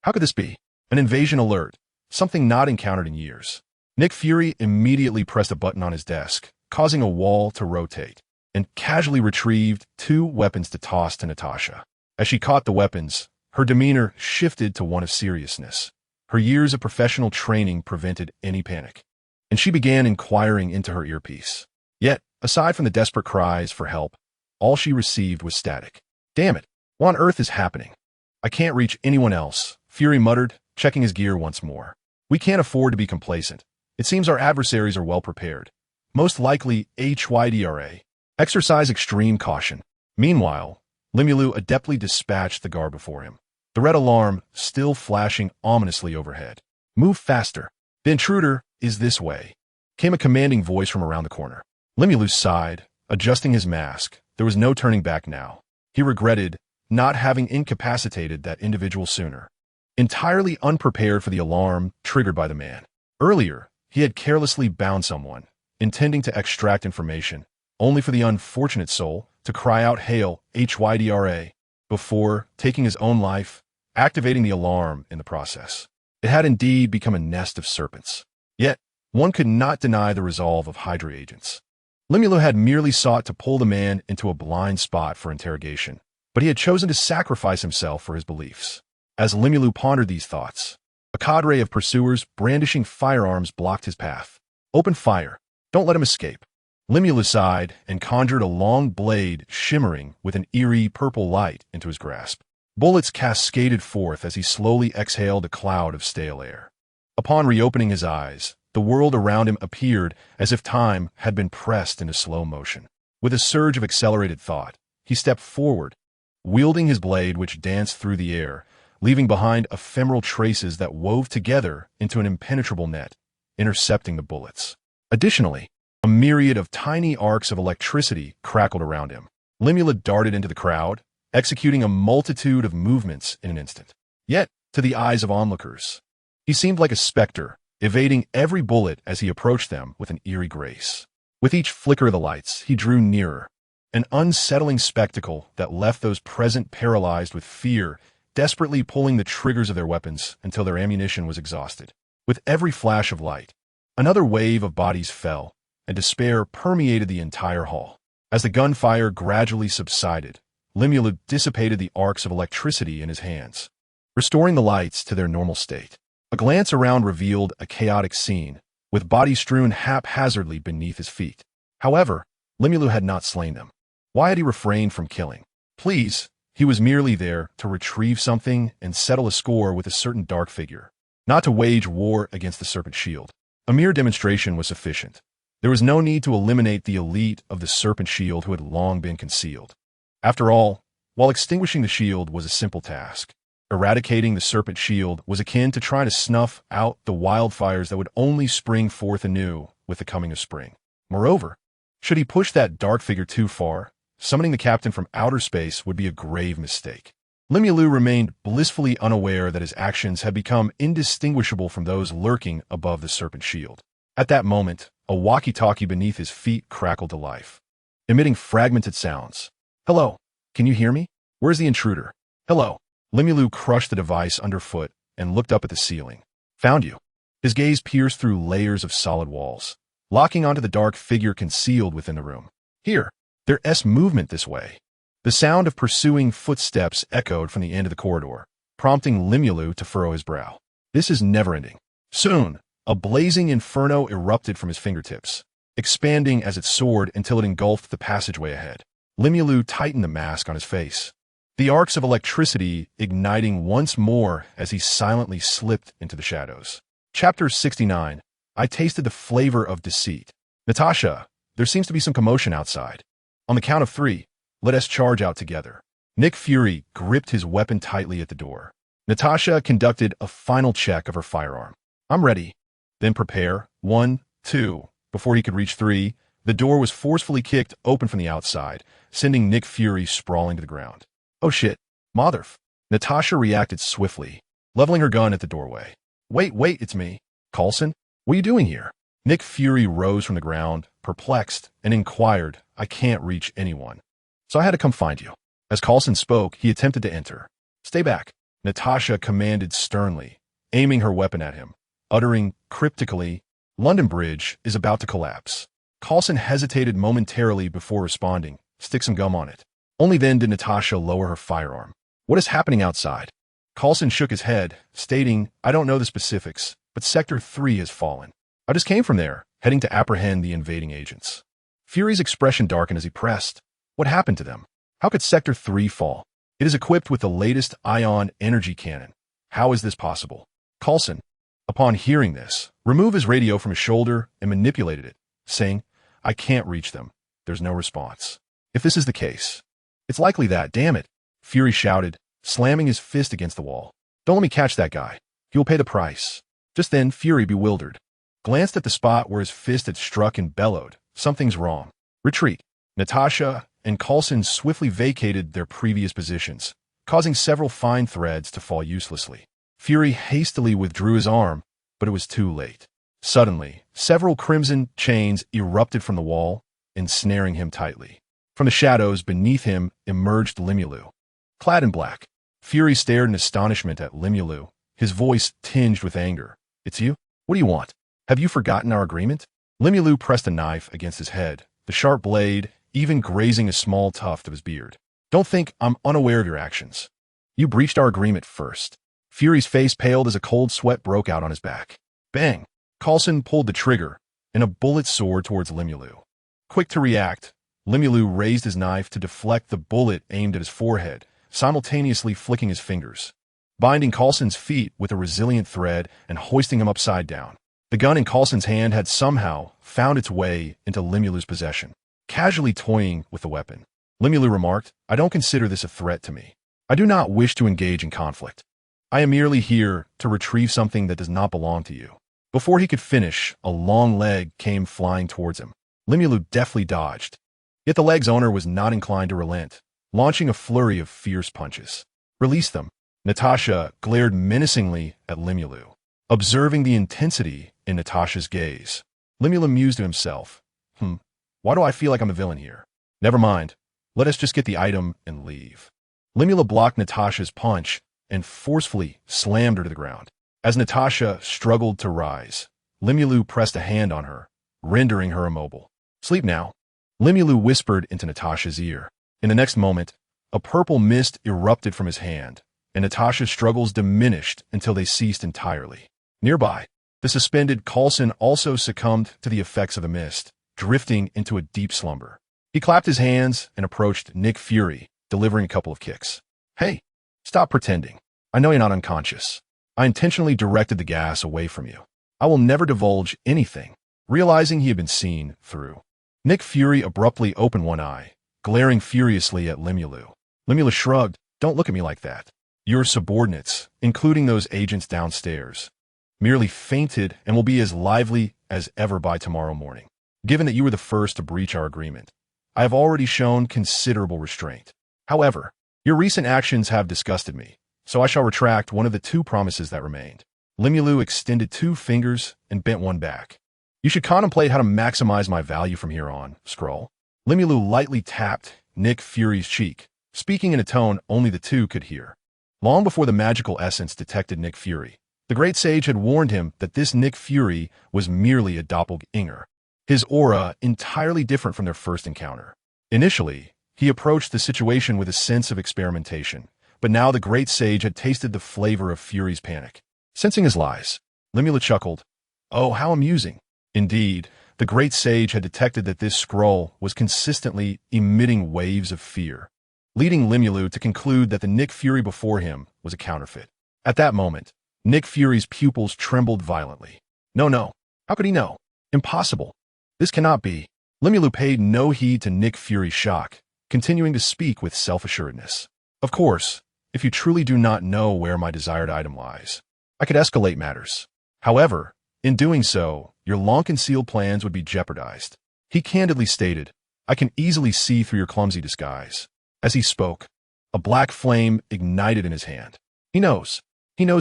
How could this be? An invasion alert, something not encountered in years. Nick Fury immediately pressed a button on his desk, causing a wall to rotate, and casually retrieved 2 weapons to toss to Natasha. As she caught the weapons, her demeanor shifted to one of seriousness. Her years of professional training prevented any panic, and she began inquiring into her earpiece. Yet, aside from the desperate cries for help, all she received was static. Damn it, what on earth is happening? I can't reach anyone else, Fury muttered, checking his gear once more. We can't afford to be complacent. It seems our adversaries are well prepared. Most likely HYDRA. Exercise extreme caution. Meanwhile, Limulu adeptly dispatched the guard before him, the red alarm still flashing ominously overhead. Move faster. The intruder is this way, came a commanding voice from around the corner. Limulu sighed, adjusting his mask. There was no turning back now. He regretted not having incapacitated that individual sooner. Entirely unprepared for the alarm triggered by the man. Earlier, he had carelessly bound someone, intending to extract information, only for the unfortunate soul to cry out "Hail, HYDRA," before taking his own life, activating the alarm in the process. It had indeed become a nest of serpents. Yet, one could not deny the resolve of Hydra agents. Limulu had merely sought to pull the man into a blind spot for interrogation, but he had chosen to sacrifice himself for his beliefs. As Limulu pondered these thoughts, a cadre of pursuers brandishing firearms blocked his path. Open fire. Don't let him escape. Limulu sighed and conjured a long blade shimmering with an eerie purple light into his grasp. Bullets cascaded forth as he slowly exhaled a cloud of stale air. Upon reopening his eyes, the world around him appeared as if time had been pressed into slow motion. With a surge of accelerated thought, he stepped forward, wielding his blade which danced through the air, leaving behind ephemeral traces that wove together into an impenetrable net, intercepting the bullets. Additionally, a myriad of tiny arcs of electricity crackled around him. Limula darted into the crowd, executing a multitude of movements in an instant. Yet, to the eyes of onlookers, he seemed like a specter, evading every bullet as he approached them with an eerie grace. With each flicker of the lights, he drew nearer, an unsettling spectacle that left those present paralyzed with fear, desperately pulling the triggers of their weapons until their ammunition was exhausted. With every flash of light, another wave of bodies fell, and despair permeated the entire hall. As the gunfire gradually subsided, Limulu dissipated the arcs of electricity in his hands, restoring the lights to their normal state. A glance around revealed a chaotic scene, with bodies strewn haphazardly beneath his feet. However, Limulu had not slain them. Why had he refrained from killing? Please, he was merely there to retrieve something and settle a score with a certain dark figure, not to wage war against the Serpent Shield. A mere demonstration was sufficient. There was no need to eliminate the elite of the Serpent Shield who had long been concealed. After all, while extinguishing the shield was a simple task, eradicating the Serpent Shield was akin to trying to snuff out the wildfires that would only spring forth anew with the coming of spring. Moreover, should he push that dark figure too far, summoning the captain from outer space would be a grave mistake. Limulu remained blissfully unaware that his actions had become indistinguishable from those lurking above the Serpent Shield. At that moment, a walkie-talkie beneath his feet crackled to life, emitting fragmented sounds. "Hello, can you hear me? Where's the intruder? Hello." Limulu crushed the device underfoot and looked up at the ceiling. "Found you." His gaze pierced through layers of solid walls, locking onto the dark figure concealed within the room. "Here, there's movement this way." The sound of pursuing footsteps echoed from the end of the corridor, prompting Limulu to furrow his brow. This is never-ending. Soon, a blazing inferno erupted from his fingertips, expanding as it soared until it engulfed the passageway ahead. Limulu tightened the mask on his face, the arcs of electricity igniting once more as he silently slipped into the shadows. Chapter 69. I tasted the flavor of deceit. "Natasha, there seems to be some commotion outside. On the count of 3, let us charge out together." Nick Fury gripped his weapon tightly at the door. Natasha conducted a final check of her firearm. "I'm ready." "Then prepare. 1, 2. Before he could reach 3, the door was forcefully kicked open from the outside, sending Nick Fury sprawling to the ground. "Oh shit. Motherf." Natasha reacted swiftly, leveling her gun at the doorway. Wait, it's me. Coulson? What are you doing here?" Nick Fury rose from the ground, perplexed, and inquired, "I can't reach anyone, so I had to come find you." As Coulson spoke, he attempted to enter. "Stay back," Natasha commanded sternly, aiming her weapon at him, uttering cryptically, "London Bridge is about to collapse." Coulson hesitated momentarily before responding, "Stick some gum on it." Only then did Natasha lower her firearm. "What is happening outside?" Coulson shook his head, stating, "I don't know the specifics, but Sector 3 has fallen. I just came from there, heading to apprehend the invading agents." Fury's expression darkened as he pressed. "What happened to them? How could Sector 3 fall? It is equipped with the latest ion energy cannon. How is this possible?" Coulson, upon hearing this, removed his radio from his shoulder and manipulated it, saying, "I can't reach them. There's no response. If this is the case, it's likely that, damn it," Fury shouted, slamming his fist against the wall. "Don't let me catch that guy. He will pay the price." Just then, Fury, bewildered, glanced at the spot where his fist had struck and bellowed, "Something's wrong. Retreat." Natasha and Coulson swiftly vacated their previous positions, causing several fine threads to fall uselessly. Fury hastily withdrew his arm, but it was too late. Suddenly, several crimson chains erupted from the wall, ensnaring him tightly. From the shadows beneath him emerged Limulu, clad in black. Fury stared in astonishment at Limulu, his voice tinged with anger. "It's you? What do you want? Have you forgotten our agreement?" Limulu pressed a knife against his head, the sharp blade even grazing a small tuft of his beard. "Don't think I'm unaware of your actions. You breached our agreement first." Fury's face paled as a cold sweat broke out on his back. Bang! Coulson pulled the trigger, and a bullet soared towards Limulu. Quick to react, Limulu raised his knife to deflect the bullet aimed at his forehead, simultaneously flicking his fingers, binding Coulson's feet with a resilient thread and hoisting him upside down. The gun in Coulson's hand had somehow found its way into Limulu's possession. Casually toying with the weapon, Limulu remarked, "I don't consider this a threat to me. I do not wish to engage in conflict. I am merely here to retrieve something that does not belong to you." Before he could finish, a long leg came flying towards him. Limulu deftly dodged, yet the leg's owner was not inclined to relent, launching a flurry of fierce punches. "Release them." Natasha glared menacingly at Limulu, observing the intensity in Natasha's gaze. Limulu mused to himself, Why do I feel like I'm a villain here? Never mind. Let us just get the item and leave." Limulu blocked Natasha's punch and forcefully slammed her to the ground. As Natasha struggled to rise, Limulu pressed a hand on her, rendering her immobile. "Sleep now," Limulu whispered into Natasha's ear. In the next moment, a purple mist erupted from his hand, and Natasha's struggles diminished until they ceased entirely. Nearby, the suspended Coulson also succumbed to the effects of the mist, drifting into a deep slumber. He clapped his hands and approached Nick Fury, delivering a couple of kicks. "Hey, stop pretending. I know you're not unconscious. I intentionally directed the gas away from you. I will never divulge anything." Realizing he had been seen through, Nick Fury abruptly opened one eye, glaring furiously at Limulu. Limulu shrugged. "Don't look at me like that. Your subordinates, including those agents downstairs, merely fainted and will be as lively as ever by tomorrow morning. Given that you were the first to breach our agreement, I have already shown considerable restraint. However, your recent actions have disgusted me, so I shall retract one of the 2 promises that remained." Limulu extended 2 fingers and bent one back. "You should contemplate how to maximize my value from here on, Skrull." Limulu lightly tapped Nick Fury's cheek, speaking in a tone only the 2 could hear. Long before the magical essence detected Nick Fury, the Great Sage had warned him that this Nick Fury was merely a doppelganger, his aura entirely different from their first encounter. Initially, he approached the situation with a sense of experimentation, but now the Great Sage had tasted the flavor of Fury's panic. Sensing his lies, Limulu chuckled. "Oh, how amusing." Indeed, the Great Sage had detected that this Skrull was consistently emitting waves of fear, leading Limulu to conclude that the Nick Fury before him was a counterfeit. At that moment, Nick Fury's pupils trembled violently. No, how could he know? Impossible. This cannot be. Limulu paid no heed to Nick Fury's shock, continuing to speak with self-assuredness. "Of course, if you truly do not know where my desired item lies, I could escalate matters. However, in doing so, your long-concealed plans would be jeopardized." He candidly stated, "I can easily see through your clumsy disguise." As he spoke, a black flame ignited in his hand. He knows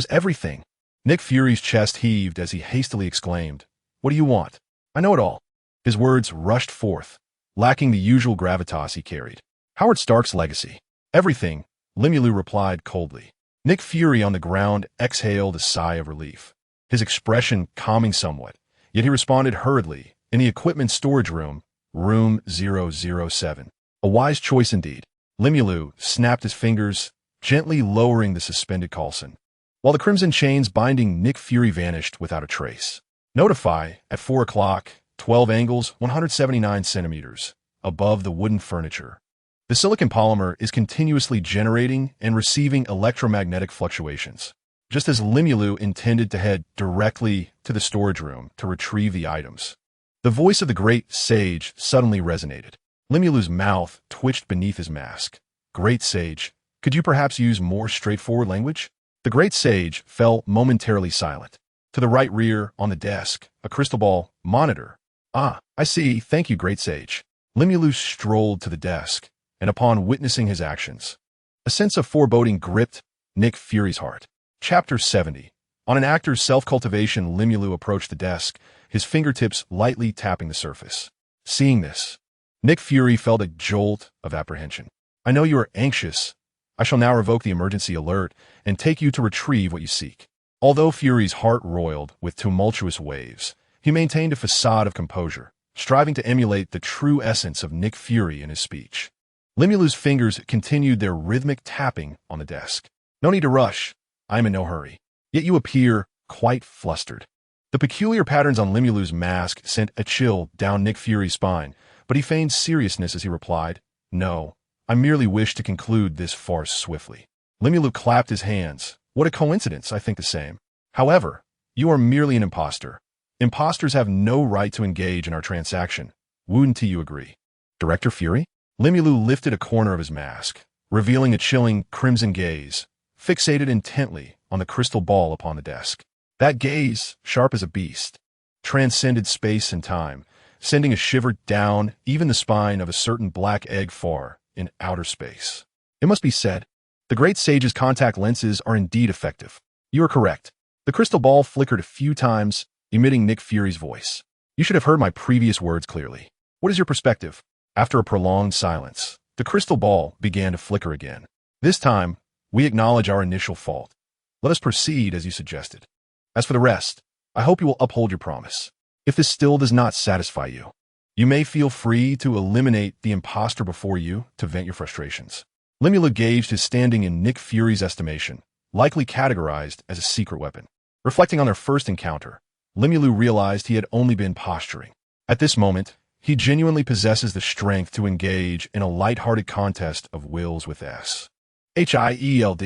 everything." Nick Fury's chest heaved as he hastily exclaimed, "What do you want? I know it all." His words rushed forth, lacking the usual gravitas he carried. "Howard Stark's legacy." "Everything," Limulu replied coldly. Nick Fury on the ground exhaled a sigh of relief, his expression calming somewhat, yet he responded hurriedly, "In the equipment storage room, room 007. "A wise choice indeed." Limulu snapped his fingers, gently lowering the suspended Coulson, while the crimson chains binding Nick Fury vanished without a trace. "Notify at 4 o'clock, 12 angles, 179 centimeters, above the wooden furniture. The silicon polymer is continuously generating and receiving electromagnetic fluctuations." Just as Limulu intended to head directly to the storage room to retrieve the items, the voice of the Great Sage suddenly resonated. Limulu's mouth twitched beneath his mask. "Great Sage, could you perhaps use more straightforward language?" The Great Sage fell momentarily silent. To the right rear, on the desk, a crystal ball monitor. "Ah, I see. Thank you, Great Sage." Limulu strolled to the desk, and upon witnessing his actions, a sense of foreboding gripped Nick Fury's heart. Chapter 70. On an actor's self-cultivation, Limulu approached the desk, his fingertips lightly tapping the surface. Seeing this, Nick Fury felt a jolt of apprehension. "I know you are anxious. I shall now revoke the emergency alert and take you to retrieve what you seek." Although Fury's heart roiled with tumultuous waves, he maintained a facade of composure, striving to emulate the true essence of Nick Fury in his speech. Limulu's fingers continued their rhythmic tapping on the desk. "No need to rush. I am in no hurry. Yet you appear quite flustered." The peculiar patterns on Limulu's mask sent a chill down Nick Fury's spine, but he feigned seriousness as he replied, "No, I merely wish to conclude this farce swiftly." Limulu clapped his hands. "What a coincidence, I think the same. However, you are merely an imposter. Imposters have no right to engage in our transaction. Wouldn't you agree?" "Director Fury?" Limulu lifted a corner of his mask, revealing a chilling crimson gaze, fixated intently on the crystal ball upon the desk. That gaze, sharp as a beast, transcended space and time, sending a shiver down even the spine of a certain black egg far in outer space. It must be said, the Great Sage's contact lenses are indeed effective. You are correct. The crystal ball flickered a few times, emitting Nick Fury's voice. "You should have heard my previous words clearly. What is your perspective?" After a prolonged silence, the crystal ball began to flicker again. This time, We acknowledge our initial fault. Let us proceed as you suggested. As for the rest, I hope you will uphold your promise. If this still does not satisfy you, you may feel free to eliminate the imposter before you to vent your frustrations. Limulu gauged his standing in Nick Fury's estimation, likely categorized as a secret weapon. Reflecting on their first encounter, Limulu realized he had only been posturing. At this moment, he genuinely possesses the strength to engage in a light-hearted contest of wills with Hield.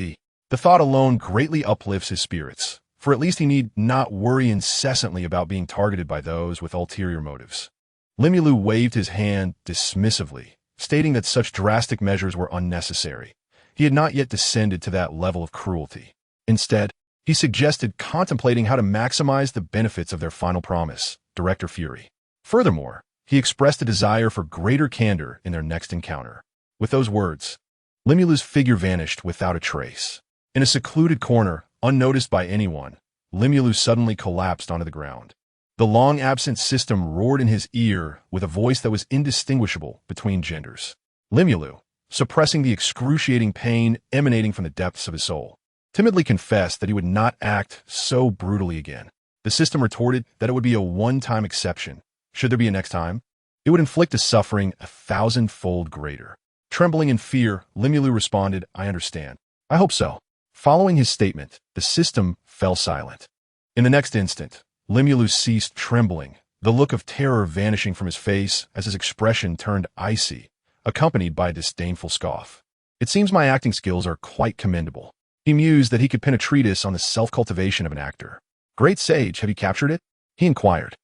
The thought alone greatly uplifts his spirits, for at least he need not worry incessantly about being targeted by those with ulterior motives. Limulu waved his hand dismissively, stating that such drastic measures were unnecessary. He had not yet descended to that level of cruelty. Instead, he suggested contemplating how to maximize the benefits of their final promise, Director Fury. Furthermore, he expressed a desire for greater candor in their next encounter. With those words, Limulu's figure vanished without a trace. In a secluded corner, unnoticed by anyone, Limulu suddenly collapsed onto the ground. The long-absent system roared in his ear with a voice that was indistinguishable between genders. Limulu, suppressing the excruciating pain emanating from the depths of his soul, timidly confessed that he would not act so brutally again. The system retorted that it would be a one-time exception. Should there be a next time, it would inflict a suffering 1,000-fold greater. Trembling in fear, Limulu responded, "I understand. I hope so." Following his statement, the system fell silent. In the next instant, Limulu ceased trembling, the look of terror vanishing from his face as his expression turned icy, accompanied by a disdainful scoff. "It seems my acting skills are quite commendable." He mused that he could pen a treatise on the self-cultivation of an actor. "Great Sage, have you captured it?" he inquired.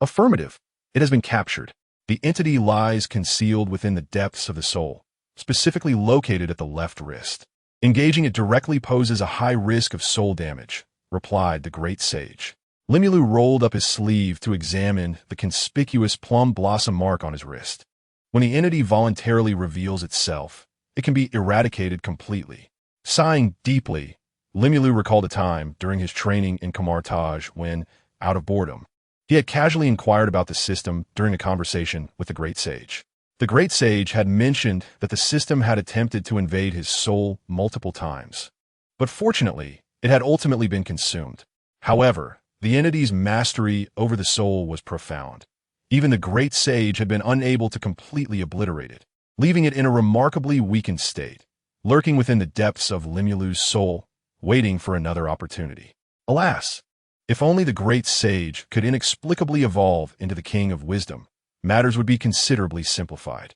"Affirmative. It has been captured. The entity lies concealed within the depths of the soul, specifically located at the left wrist. Engaging it directly poses a high risk of soul damage," replied the Great Sage. Limulu rolled up his sleeve to examine the conspicuous plum blossom mark on his wrist. When the entity voluntarily reveals itself, it can be eradicated completely. Sighing deeply, Limulu recalled a time during his training in Camartage when, out of boredom, he had casually inquired about the system during a conversation with the Great Sage. The Great Sage had mentioned that the system had attempted to invade his soul multiple times, but fortunately, it had ultimately been consumed. However, the entity's mastery over the soul was profound. Even the Great Sage had been unable to completely obliterate it, leaving it in a remarkably weakened state, lurking within the depths of Limulu's soul, waiting for another opportunity. Alas, if only the Great Sage could inexplicably evolve into the King of Wisdom, matters would be considerably simplified.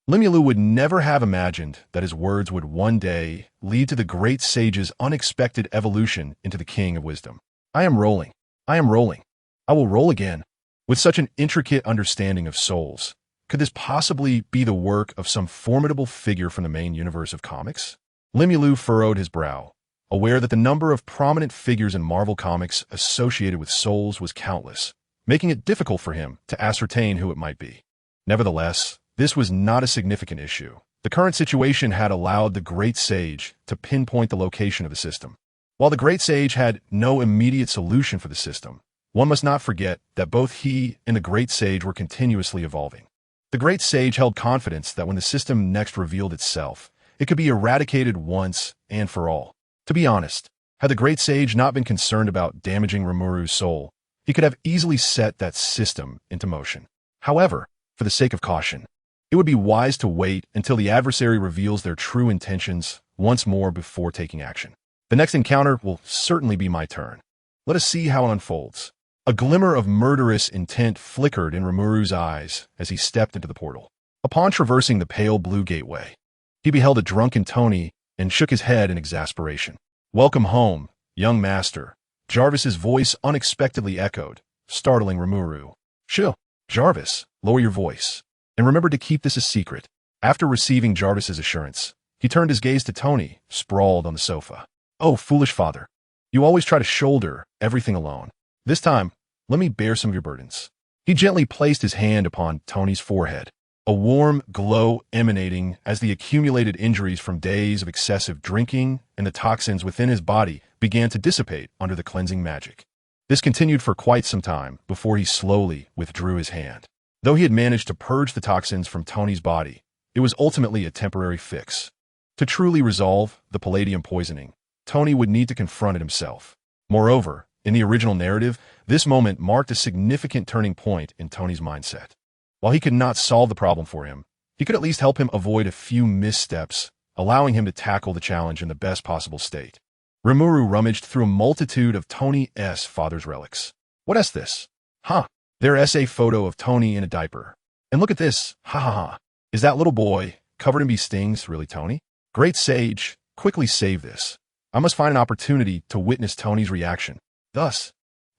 Limulu would never have imagined that his words would one day lead to the Great Sage's unexpected evolution into the King of Wisdom. "I am rolling. I am rolling. I will roll again." With such an intricate understanding of souls, could this possibly be the work of some formidable figure from the main universe of comics? Limulu furrowed his brow, aware that the number of prominent figures in Marvel Comics associated with souls was countless, making it difficult for him to ascertain who it might be. Nevertheless, this was not a significant issue. The current situation had allowed the Great Sage to pinpoint the location of the system. While the Great Sage had no immediate solution for the system, one must not forget that both he and the Great Sage were continuously evolving. The Great Sage held confidence that when the system next revealed itself, it could be eradicated once and for all. To be honest, had the Great Sage not been concerned about damaging Rimuru's soul, he could have easily set that system into motion. However, for the sake of caution, it would be wise to wait until the adversary reveals their true intentions once more before taking action. The next encounter will certainly be my turn. Let us see how it unfolds. A glimmer of murderous intent flickered in Rimuru's eyes as he stepped into the portal. Upon traversing the pale blue gateway, he beheld a drunken Tony and shook his head in exasperation. "Welcome home, young master," Jarvis's voice unexpectedly echoed, startling Rimuru. "Chill, Jarvis, lower your voice. And remember to keep this a secret." After receiving Jarvis's assurance, he turned his gaze to Tony, sprawled on the sofa. "Oh, foolish father. You always try to shoulder everything alone. This time, let me bear some of your burdens." He gently placed his hand upon Tony's forehead, a warm glow emanating as the accumulated injuries from days of excessive drinking and the toxins within his body began to dissipate under the cleansing magic. This continued for quite some time before he slowly withdrew his hand. Though he had managed to purge the toxins from Tony's body, it was ultimately a temporary fix. To truly resolve the palladium poisoning, Tony would need to confront it himself. Moreover, in the original narrative, this moment marked a significant turning point in Tony's mindset. While he could not solve the problem for him, he could at least help him avoid a few missteps, allowing him to tackle the challenge in the best possible state. Rimuru rummaged through a multitude of Tony's father's relics. What's this? Huh. There's a photo of Tony in a diaper. And look at this. Ha ha ha. Is that little boy covered in bee stings really Tony? Great sage, quickly save this. I must find an opportunity to witness Tony's reaction. Thus,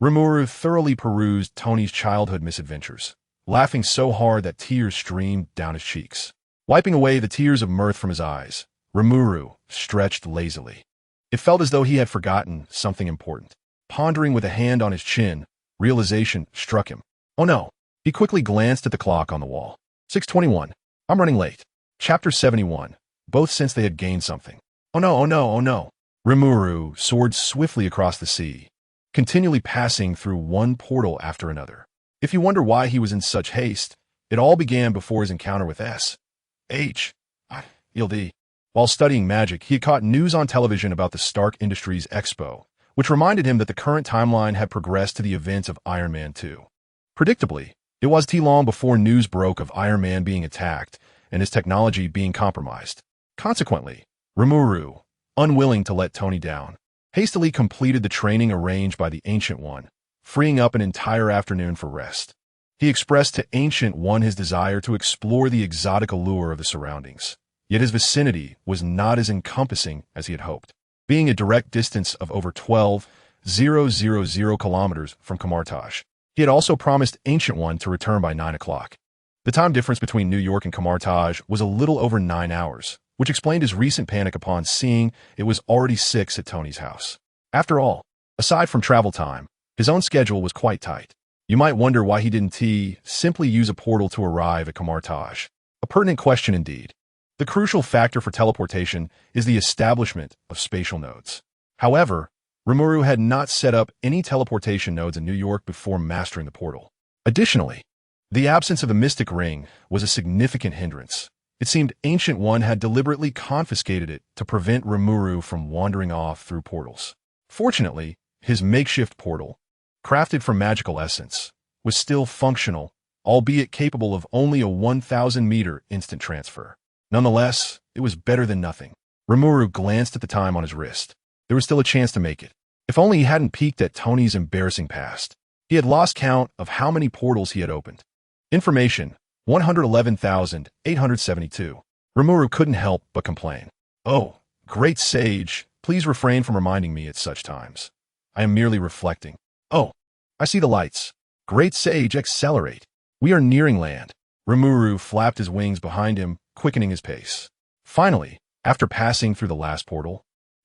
Rimuru thoroughly perused Tony's childhood misadventures, laughing so hard that tears streamed down his cheeks. Wiping away the tears of mirth from his eyes, Rimuru stretched lazily. It felt as though he had forgotten something important. Pondering with a hand on his chin, realization struck him. Oh no. He quickly glanced at the clock on the wall. 6:21. I'm running late. Chapter 71. Both since they had gained something. Oh no, oh no, oh no. Rimuru soared swiftly across the sea, continually passing through one portal after another. If you wonder why he was in such haste, it all began before his encounter with unyielding. While studying magic, he had caught news on television about the Stark Industries Expo, which reminded him that the current timeline had progressed to the events of Iron Man 2. Predictably, it was too long before news broke of Iron Man being attacked and his technology being compromised. Consequently, Rimuru, unwilling to let Tony down, hastily completed the training arranged by the Ancient One, freeing up an entire afternoon for rest. He expressed to Ancient One his desire to explore the exotic allure of the surroundings. Yet his vicinity was not as encompassing as he had hoped. Being a direct distance of over 12,000 kilometers from Camartage, he had also promised Ancient One to return by 9 o'clock. The time difference between New York and Camartage was a little over 9 hours, which explained his recent panic upon seeing it was already 6 at Tony's house. After all, aside from travel time, his own schedule was quite tight. You might wonder why he didn't simply use a portal to arrive at Camartage. A pertinent question indeed. The crucial factor for teleportation is the establishment of spatial nodes. However, Rimuru had not set up any teleportation nodes in New York before mastering the portal. Additionally, the absence of a mystic ring was a significant hindrance. It seemed Ancient One had deliberately confiscated it to prevent Rimuru from wandering off through portals. Fortunately, his makeshift portal, crafted from magical essence, was still functional, albeit capable of only a 1,000-meter instant transfer. Nonetheless, it was better than nothing. Rimuru glanced at the time on his wrist. There was still a chance to make it. If only he hadn't peeked at Tony's embarrassing past. He had lost count of how many portals he had opened. Information, 111,872. Rimuru couldn't help but complain. Oh, great sage, please refrain from reminding me at such times. I am merely reflecting. Oh, I see the lights. Great sage, accelerate. We are nearing land. Rimuru flapped his wings behind him, quickening his pace. Finally, after passing through the last portal,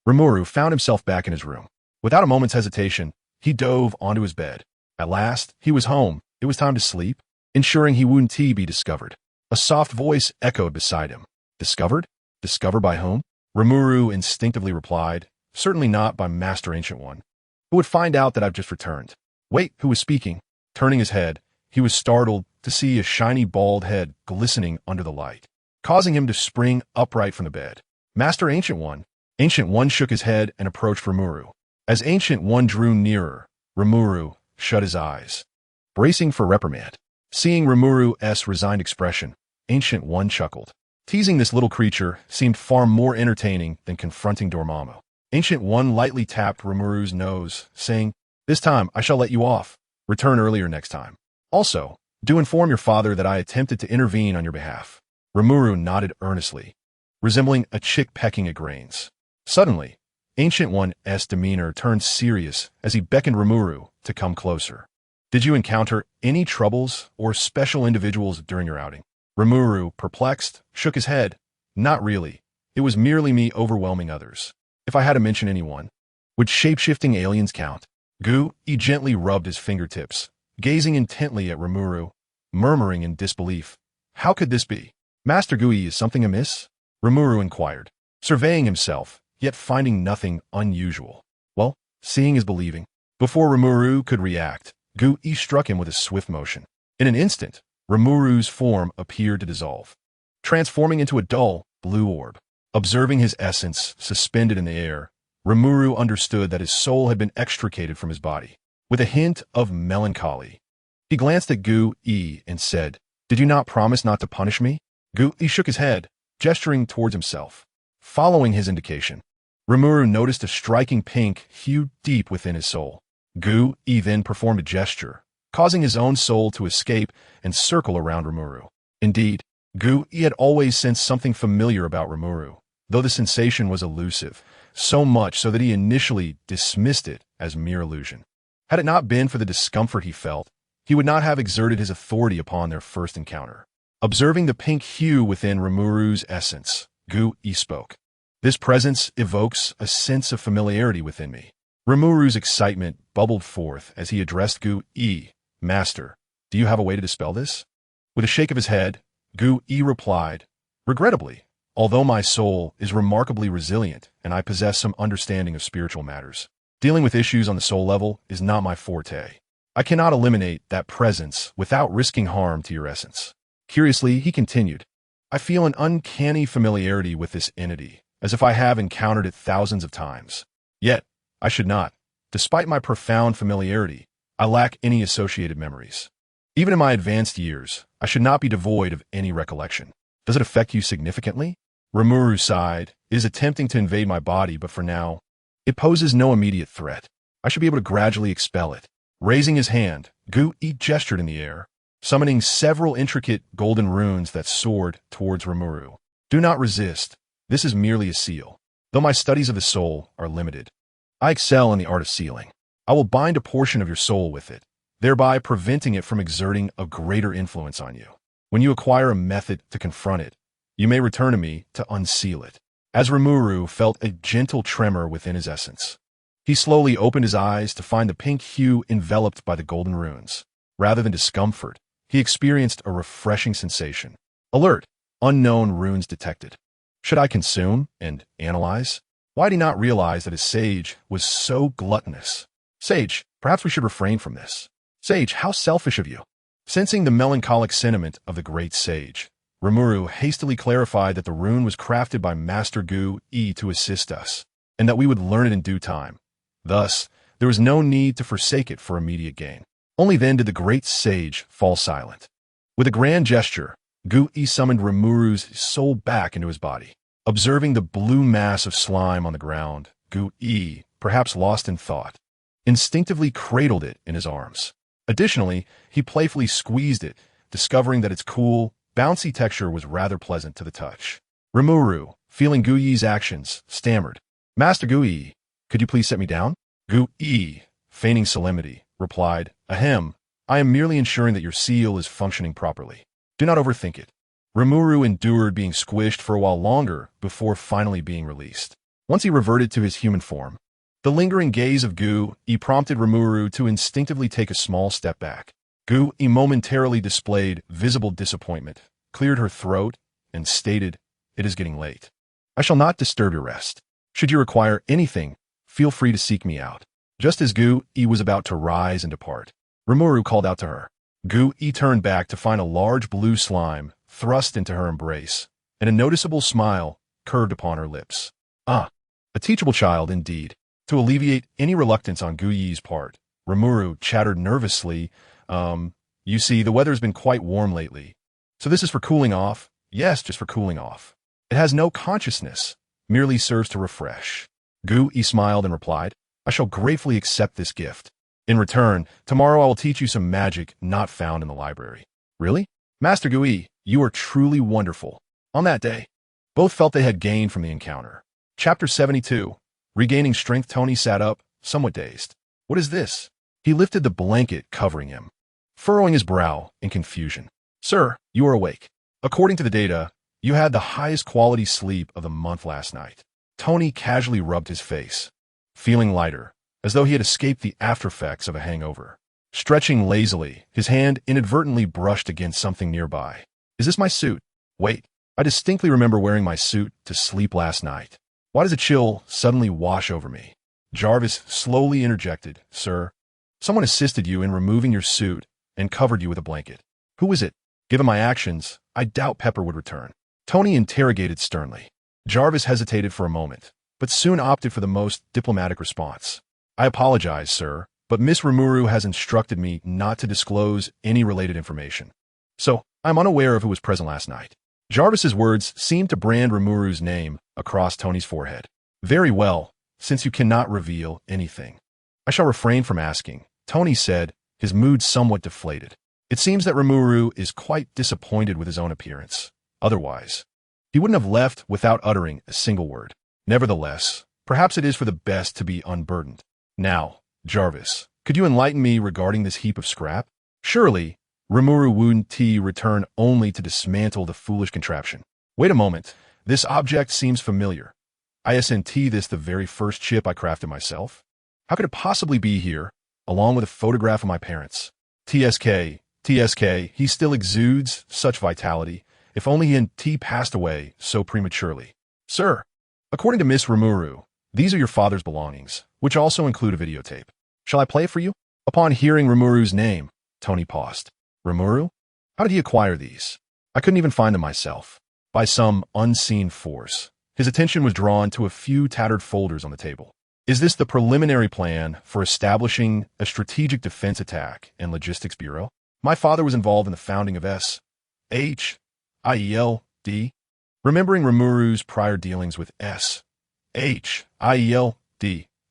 Rimuru found himself back in his room. Without a moment's hesitation, he dove onto his bed. At last, he was home. It was time to sleep, ensuring he wouldn't be discovered. A soft voice echoed beside him. Discovered? Discovered by whom? Rimuru instinctively replied, certainly not by Master Ancient One, who would find out that I've just returned. Wait, who was speaking? Turning his head, he was startled to see a shiny bald head glistening under the light, causing him to spring upright from the bed. Master Ancient One. Ancient One shook his head and approached Rimuru. As Ancient One drew nearer, Rimuru shut his eyes, bracing for reprimand. Seeing Rimuru's resigned expression, Ancient One chuckled. Teasing this little creature seemed far more entertaining than confronting Dormammu. Ancient One lightly tapped Rimuru's nose, saying, "This time I shall let you off. Return earlier next time. Also, do inform your father that I attempted to intervene on your behalf." Rimuru nodded earnestly, resembling a chick pecking at grains. Suddenly, Ancient One's demeanor turned serious as he beckoned Rimuru to come closer. "Did you encounter any troubles or special individuals during your outing?" Rimuru, perplexed, shook his head. "Not really. It was merely me overwhelming others. If I had to mention anyone, would shape-shifting aliens count?" He gently rubbed his fingertips, gazing intently at Rimuru, murmuring in disbelief. "How could this be? Master Gui, is something amiss?" Rimuru inquired, surveying himself, yet finding nothing unusual. Well, seeing is believing. Before Rimuru could react, Gui struck him with a swift motion. In an instant, Rimuru's form appeared to dissolve, transforming into a dull, blue orb. Observing his essence suspended in the air, Rimuru understood that his soul had been extricated from his body. With a hint of melancholy, he glanced at Gu-I and said, "Did you not promise not to punish me?" Gu-I shook his head, gesturing towards himself. Following his indication, Rimuru noticed a striking pink hue deep within his soul. Gu-I then performed a gesture, causing his own soul to escape and circle around Rimuru. Indeed, Gu-I had always sensed something familiar about Rimuru, though the sensation was elusive, so much so that he initially dismissed it as mere illusion. Had it not been for the discomfort he felt, he would not have exerted his authority upon their first encounter. Observing the pink hue within Rimuru's essence, Gu-I spoke. "This presence evokes a sense of familiarity within me." Rimuru's excitement bubbled forth as he addressed Gu-I. "Master, do you have a way to dispel this?" With a shake of his head, Gu-I replied, "Regrettably, although my soul is remarkably resilient and I possess some understanding of spiritual matters, dealing with issues on the soul level is not my forte. I cannot eliminate that presence without risking harm to your essence." Curiously, he continued, "I feel an uncanny familiarity with this entity, as if I have encountered it thousands of times. Yet, I should not. Despite my profound familiarity, I lack any associated memories. Even in my advanced years, I should not be devoid of any recollection. Does it affect you significantly?" Rimuru sighed. "It is attempting to invade my body, but for now, it poses no immediate threat. I should be able to gradually expel it." Raising his hand, Gu-I gestured in the air, summoning several intricate golden runes that soared towards Rimuru. "Do not resist. This is merely a seal. Though my studies of the soul are limited, I excel in the art of sealing. I will bind a portion of your soul with it, thereby preventing it from exerting a greater influence on you. When you acquire a method to confront it, you may return to me to unseal it." As Rimuru felt a gentle tremor within his essence, he slowly opened his eyes to find the pink hue enveloped by the golden runes. Rather than discomfort, he experienced a refreshing sensation. Alert! Unknown runes detected. Should I consume and analyze? Why did he not realize that his sage was so gluttonous? "Sage, perhaps we should refrain from this." "Sage, how selfish of you." Sensing the melancholic sentiment of the great sage, Rimuru hastily clarified that the rune was crafted by Master Gu-I to assist us, and that we would learn it in due time. Thus, there was no need to forsake it for immediate gain. Only then did the great sage fall silent. With a grand gesture, Gu-I summoned Rimuru's soul back into his body. Observing the blue mass of slime on the ground, Gu-I, perhaps lost in thought, instinctively cradled it in his arms. Additionally, he playfully squeezed it, discovering that its cool, bouncy texture was rather pleasant to the touch. Rimuru, feeling Gu-I's actions, stammered, "Master Gu-I, could you please set me down?" Gu-I, feigning solemnity, replied, "Ahem, I am merely ensuring that your seal is functioning properly. Do not overthink it." Rimuru endured being squished for a while longer before finally being released. Once he reverted to his human form, the lingering gaze of Gu-I prompted Rimuru to instinctively take a small step back. Gu-I momentarily displayed visible disappointment, cleared her throat, and stated, "It is getting late. I shall not disturb your rest. Should you require anything, feel free to seek me out." Just as Gu-I was about to rise and depart, Rimuru called out to her. Gu-I turned back to find a large blue slime thrust into her embrace, and a noticeable smile curved upon her lips. Ah, a teachable child indeed. To alleviate any reluctance on Gu-I's part, Rimuru chattered nervously, "You see, the weather's been quite warm lately. So this is for cooling off?" "Yes, just for cooling off. It has no consciousness, merely serves to refresh." Gu-I smiled and replied, "I shall gratefully accept this gift. In return, tomorrow I will teach you some magic not found in the library." "Really? Master Gu-I, you are truly wonderful." On that day, both felt they had gained from the encounter. Chapter 72. Regaining strength. Tony sat up, somewhat dazed. "What is this?" He lifted the blanket covering him, furrowing his brow in confusion. "Sir, you are awake. According to the data, you had the highest quality sleep of the month last night." Tony casually rubbed his face, feeling lighter, as though he had escaped the aftereffects of a hangover. Stretching lazily, his hand inadvertently brushed against something nearby. "Is this my suit? Wait, I distinctly remember wearing my suit to sleep last night. Why does a chill suddenly wash over me?" Jarvis slowly interjected, "Sir, someone assisted you in removing your suit and covered you with a blanket. Who was it? Given my actions, I doubt Pepper would return." Tony interrogated sternly. Jarvis hesitated for a moment, but soon opted for the most diplomatic response. I apologize, sir, but Miss Rimuru has instructed me not to disclose any related information. So, I'm unaware of who was present last night. Jarvis's words seemed to brand Rimuru's name across Tony's forehead. Very well, since you cannot reveal anything. I shall refrain from asking, Tony said, his mood somewhat deflated. It seems that Rimuru is quite disappointed with his own appearance. Otherwise, he wouldn't have left without uttering a single word. Nevertheless, perhaps it is for the best to be unburdened. Now, Jarvis, could you enlighten me regarding this heap of scrap? Surely, Rimuru wouldn't return only to dismantle the foolish contraption. Wait a moment, this object seems familiar. Isn't this the very first chip I crafted myself? How could it possibly be here, along with a photograph of my parents? TSK, he still exudes such vitality. If only he hadn't passed away so prematurely. Sir, according to Miss Rimuru, these are your father's belongings, which also include a videotape. Shall I play it for you? Upon hearing Rimuru's name, Tony paused. Rimuru? How did he acquire these? I couldn't even find them myself. By some unseen force, his attention was drawn to a few tattered folders on the table. Is this the preliminary plan for establishing a strategic defense attack and logistics bureau? My father was involved in the founding of S.H.I.E.L.D. Remembering Rimuru's prior dealings with S.H.I.E.L.D.,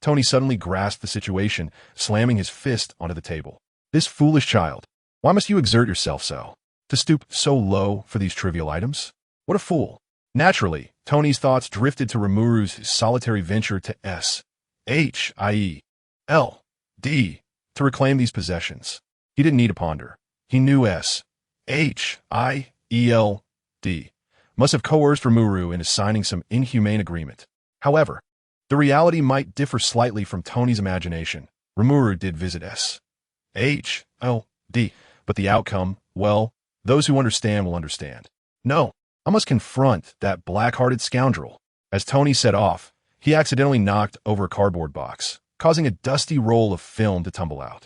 Tony suddenly grasped the situation, slamming his fist onto the table. This foolish child. Why must you exert yourself so? To stoop so low for these trivial items? What a fool. Naturally, Tony's thoughts drifted to Rimuru's solitary venture to S.H.I.E.L.D. to reclaim these possessions. He didn't need to ponder. He knew S.H.I.E.L.D. must have coerced Rimuru into signing some inhumane agreement. However, the reality might differ slightly from Tony's imagination. Rimuru did visit S.H.I.E.L.D., but the outcome, well, those who understand will understand. No, I must confront that black-hearted scoundrel. As Tony set off, he accidentally knocked over a cardboard box, causing a dusty roll of film to tumble out.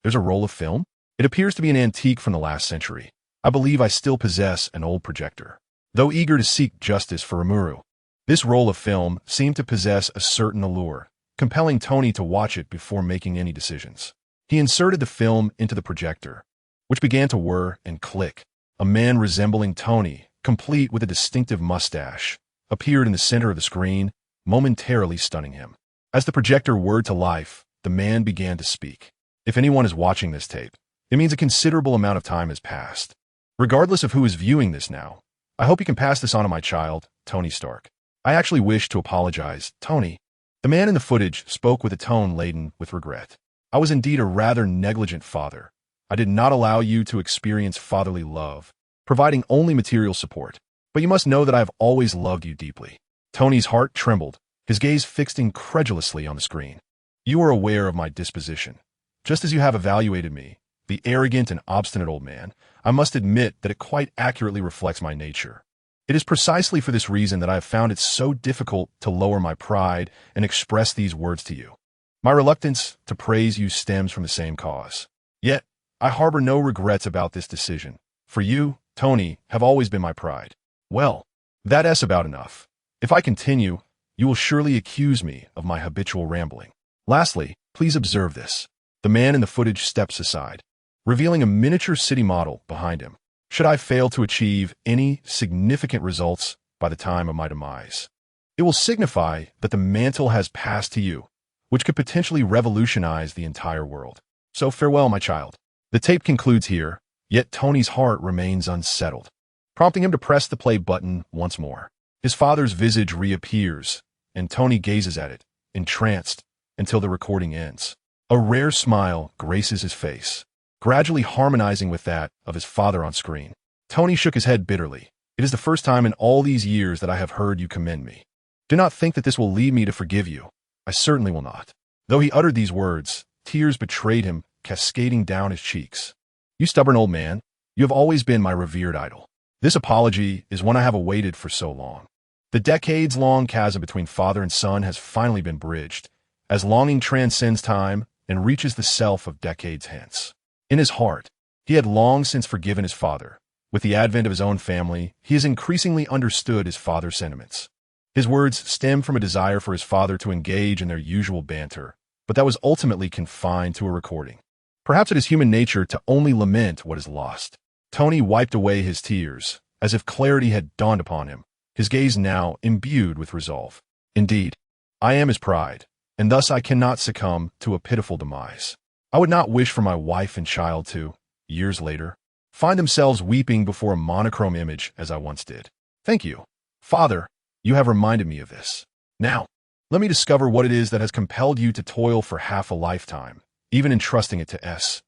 There's a roll of film? It appears to be an antique from the last century. I believe I still possess an old projector. Though eager to seek justice for Rimuru, this roll of film seemed to possess a certain allure, compelling Tony to watch it before making any decisions. He inserted the film into the projector, which began to whir and click. A man resembling Tony, complete with a distinctive mustache, appeared in the center of the screen, momentarily stunning him. As the projector whirred to life, the man began to speak. If anyone is watching this tape, it means a considerable amount of time has passed. Regardless of who is viewing this now, I hope you can pass this on to my child, Tony Stark. I actually wish to apologize, Tony. The man in the footage spoke with a tone laden with regret. I was indeed a rather negligent father. I did not allow you to experience fatherly love, providing only material support. But you must know that I have always loved you deeply. Tony's heart trembled, his gaze fixed incredulously on the screen. You are aware of my disposition. Just as you have evaluated me, the arrogant and obstinate old man, I must admit that it quite accurately reflects my nature. It is precisely for this reason that I have found it so difficult to lower my pride and express these words to you. My reluctance to praise you stems from the same cause. Yet, I harbor no regrets about this decision. For you, Tony, have always been my pride. Well, that's about enough. If I continue, you will surely accuse me of my habitual rambling. Lastly, please observe this. The man in the footage steps aside, revealing a miniature city model behind him. Should I fail to achieve any significant results by the time of my demise, it will signify that the mantle has passed to you, which could potentially revolutionize the entire world. So farewell, my child. The tape concludes here, yet Tony's heart remains unsettled, prompting him to press the play button once more. His father's visage reappears, and Tony gazes at it, entranced, until the recording ends. A rare smile graces his face, gradually harmonizing with that of his father on screen. Tony shook his head bitterly. It is the first time in all these years that I have heard you commend me. Do not think that this will lead me to forgive you. I certainly will not. Though he uttered these words, tears betrayed him, cascading down his cheeks. You stubborn old man, you have always been my revered idol. This apology is one I have awaited for so long. The decades-long chasm between father and son has finally been bridged, as longing transcends time and reaches the self of decades hence. In his heart, he had long since forgiven his father, With the advent of his own family, he has increasingly understood his father's sentiments. His words stem from a desire for his father to engage in their usual banter, but that was ultimately confined to a recording. Perhaps it is human nature to only lament what is lost. Tony wiped away his tears, as if clarity had dawned upon him, his gaze now imbued with resolve. Indeed, I am his pride, and thus I cannot succumb to a pitiful demise. I would not wish for my wife and child to, years later, find themselves weeping before a monochrome image as I once did. Thank you, Father, you have reminded me of this. Now, let me discover what it is that has compelled you to toil for half a lifetime, even entrusting it to S.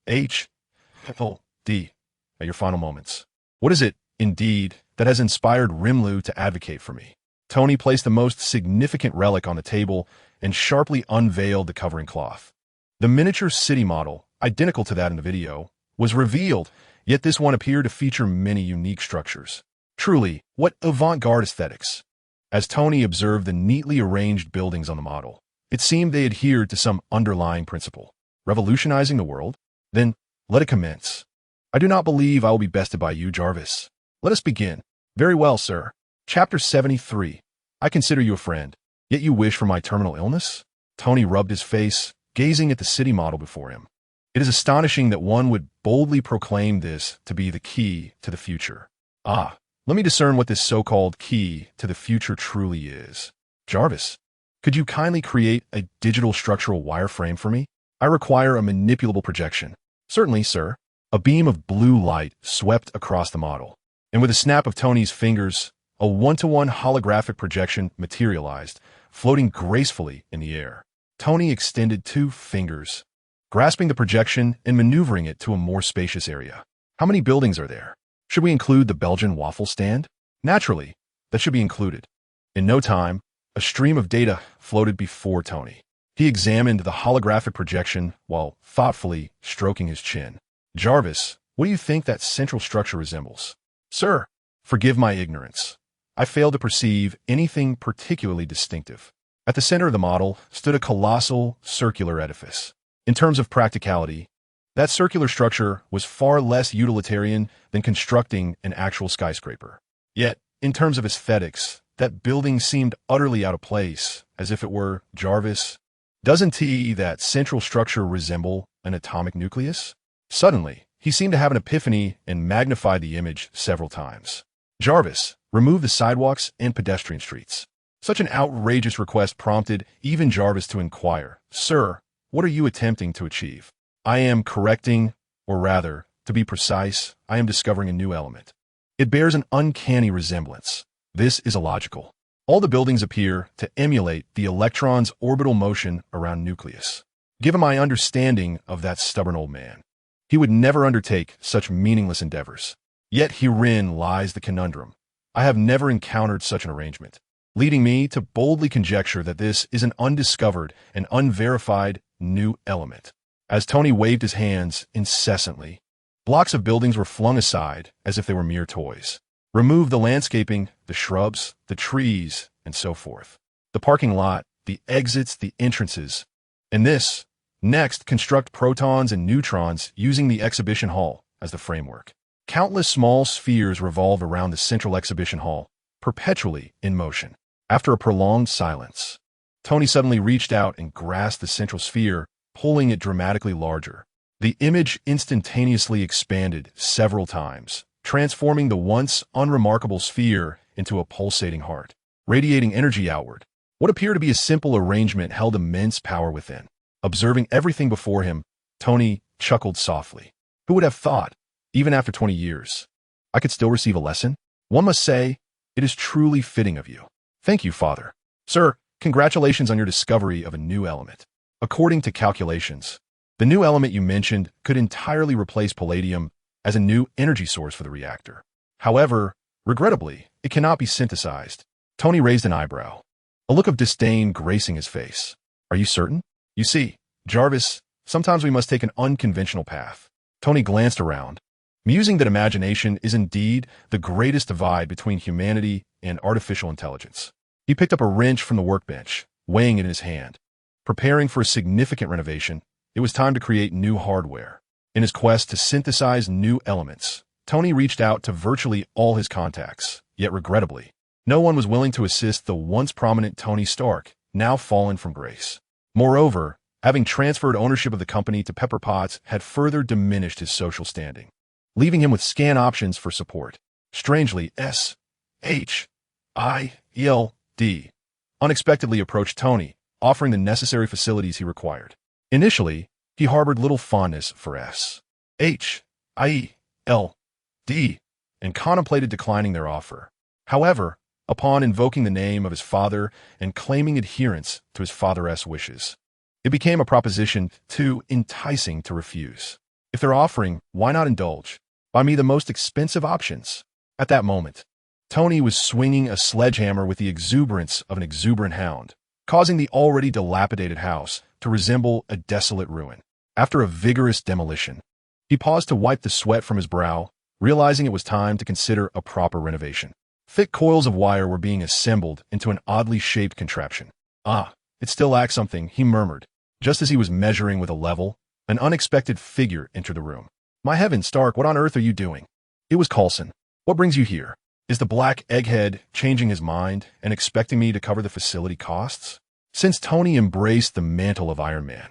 H. O. D. at your final moments. What is it, indeed, that has inspired Rimlu to advocate for me? Tony placed the most significant relic on the table and sharply unveiled the covering cloth. The miniature city model, identical to that in the video, was revealed, yet this one appeared to feature many unique structures. Truly, what avant-garde aesthetics! As Tony observed the neatly arranged buildings on the model, it seemed they adhered to some underlying principle. Revolutionizing the world? Then, let it commence. I do not believe I will be bested by you, Jarvis. Let us begin. Very well, sir. Chapter 73. I consider you a friend, yet you wish for my terminal illness? Tony rubbed his face, gazing at the city model before him. It is astonishing that one would boldly proclaim this to be the key to the future. Ah, let me discern what this so-called key to the future truly is. Jarvis, could you kindly create a digital structural wireframe for me? I require a manipulable projection. Certainly, sir. A beam of blue light swept across the model, and with a snap of Tony's fingers, a one-to-one holographic projection materialized, floating gracefully in the air. Tony extended 2 fingers, grasping the projection and maneuvering it to a more spacious area. How many buildings are there? Should we include the Belgian waffle stand? Naturally, that should be included. In no time, a stream of data floated before Tony. He examined the holographic projection while thoughtfully stroking his chin. Jarvis, what do you think that central structure resembles? Sir, forgive my ignorance. I fail to perceive anything particularly distinctive. At the center of the model stood a colossal circular edifice. In terms of practicality, that circular structure was far less utilitarian than constructing an actual skyscraper. Yet, in terms of aesthetics, that building seemed utterly out of place, as if it were, Jarvis, doesn't that central structure resemble an atomic nucleus? Suddenly, he seemed to have an epiphany and magnified the image several times. Jarvis, remove the sidewalks and pedestrian streets. Such an outrageous request prompted even Jarvis to inquire, Sir, what are you attempting to achieve? I am correcting, or rather, to be precise, I am discovering a new element. It bears an uncanny resemblance. This is illogical. All the buildings appear to emulate the electron's orbital motion around nucleus. Given my understanding of that stubborn old man, he would never undertake such meaningless endeavors. Yet herein lies the conundrum. I have never encountered such an arrangement, leading me to boldly conjecture that this is an undiscovered and unverified new element. As Tony waved his hands incessantly, blocks of buildings were flung aside as if they were mere toys. Remove the landscaping, the shrubs, the trees, and so forth. The parking lot, the exits, the entrances. And this, next, construct protons and neutrons using the exhibition hall as the framework. Countless small spheres revolve around the central exhibition hall, perpetually in motion. After a prolonged silence, Tony suddenly reached out and grasped the central sphere, pulling it dramatically larger. The image instantaneously expanded several times, transforming the once unremarkable sphere into a pulsating heart, radiating energy outward. What appeared to be a simple arrangement held immense power within. Observing everything before him, Tony chuckled softly. Who would have thought, even after 20 years, I could still receive a lesson? One must say, it is truly fitting of you. Thank you, Father. Sir, congratulations on your discovery of a new element. According to calculations, the new element you mentioned could entirely replace palladium as a new energy source for the reactor. However, regrettably, it cannot be synthesized. Tony raised an eyebrow, a look of disdain gracing his face. Are you certain? You see, Jarvis, sometimes we must take an unconventional path. Tony glanced around, musing that imagination is indeed the greatest divide between humanity and artificial intelligence. He picked up a wrench from the workbench, weighing it in his hand. Preparing for a significant renovation, it was time to create new hardware. In his quest to synthesize new elements, Tony reached out to virtually all his contacts, yet regrettably, no one was willing to assist the once prominent Tony Stark, now fallen from grace. Moreover, having transferred ownership of the company to Pepper Potts had further diminished his social standing, leaving him with scant options for support. Strangely, S.H.I.E.L.D. unexpectedly approached Tony, offering the necessary facilities he required. Initially, he harbored little fondness for S.H.I.E.L.D. and contemplated declining their offer. However, upon invoking the name of his father and claiming adherence to his father's wishes, it became a proposition too enticing to refuse. If they're offering, why not indulge? Buy me the most expensive options. At that moment, Tony was swinging a sledgehammer with the exuberance of an exuberant hound, causing the already dilapidated house to resemble a desolate ruin. After a vigorous demolition, he paused to wipe the sweat from his brow, realizing it was time to consider a proper renovation. Thick coils of wire were being assembled into an oddly shaped contraption. Ah, it still lacks something, he murmured. Just as he was measuring with a level, an unexpected figure entered the room. My heavens, Stark, what on earth are you doing? It was Coulson. What brings you here? Is the black egghead changing his mind and expecting me to cover the facility costs? Since Tony embraced the mantle of Iron Man,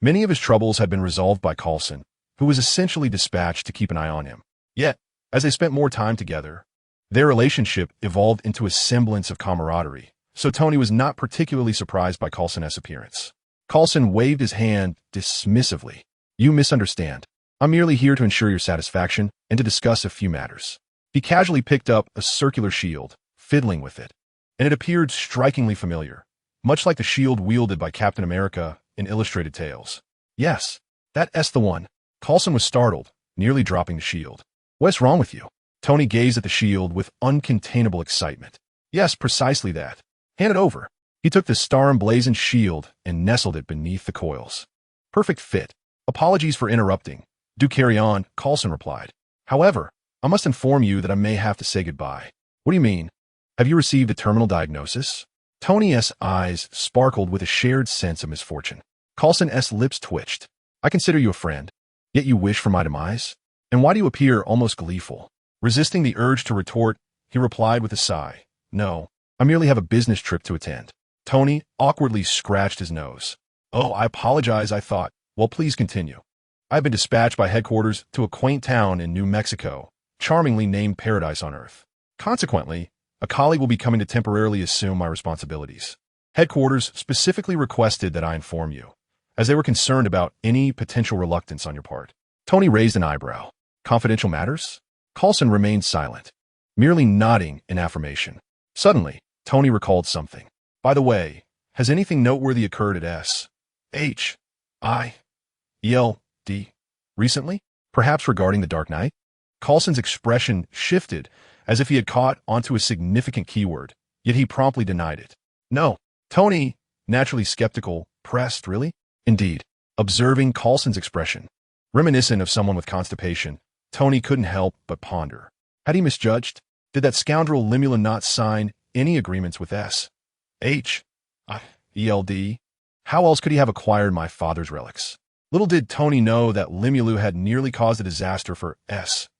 many of his troubles had been resolved by Coulson, who was essentially dispatched to keep an eye on him. Yet, as they spent more time together, their relationship evolved into a semblance of camaraderie, so Tony was not particularly surprised by Coulson's appearance. Coulson waved his hand dismissively. You misunderstand. I'm merely here to ensure your satisfaction and to discuss a few matters. He casually picked up a circular shield, fiddling with it, and it appeared strikingly familiar, much like the shield wielded by Captain America in Illustrated Tales. Yes, that's the one. Coulson was startled, nearly dropping the shield. What's wrong with you? Tony gazed at the shield with uncontainable excitement. Yes, precisely that. Hand it over. He took the star-emblazoned shield and nestled it beneath the coils. Perfect fit. Apologies for interrupting. Do carry on, Coulson replied. However, I must inform you that I may have to say goodbye. What do you mean? Have you received a terminal diagnosis? Tony's eyes sparkled with a shared sense of misfortune. Coulson's lips twitched. I consider you a friend, yet you wish for my demise? And why do you appear almost gleeful? Resisting the urge to retort, he replied with a sigh. No, I merely have a business trip to attend. Tony awkwardly scratched his nose. Oh, I apologize, I thought. Well, please continue. I've been dispatched by headquarters to a quaint town in New Mexico, charmingly named Paradise on Earth. Consequently, a colleague will be coming to temporarily assume my responsibilities. Headquarters specifically requested that I inform you, as they were concerned about any potential reluctance on your part. Tony raised an eyebrow. Confidential matters? Coulson remained silent, merely nodding in affirmation. Suddenly, Tony recalled something. By the way, has anything noteworthy occurred at S.H.I.E.L.D. recently? Perhaps regarding the Dark Knight? Coulson's expression shifted as if he had caught onto a significant keyword, yet he promptly denied it. No. Tony, naturally skeptical, pressed, really? Indeed. Observing Coulson's expression, reminiscent of someone with constipation, Tony couldn't help but ponder. Had he misjudged? Did that scoundrel Limula not sign any agreements with S.H.I.E.L.D.? How else could he have acquired my father's relics? Little did Tony know that Limulu had nearly caused a disaster for S.H.I.E.L.D.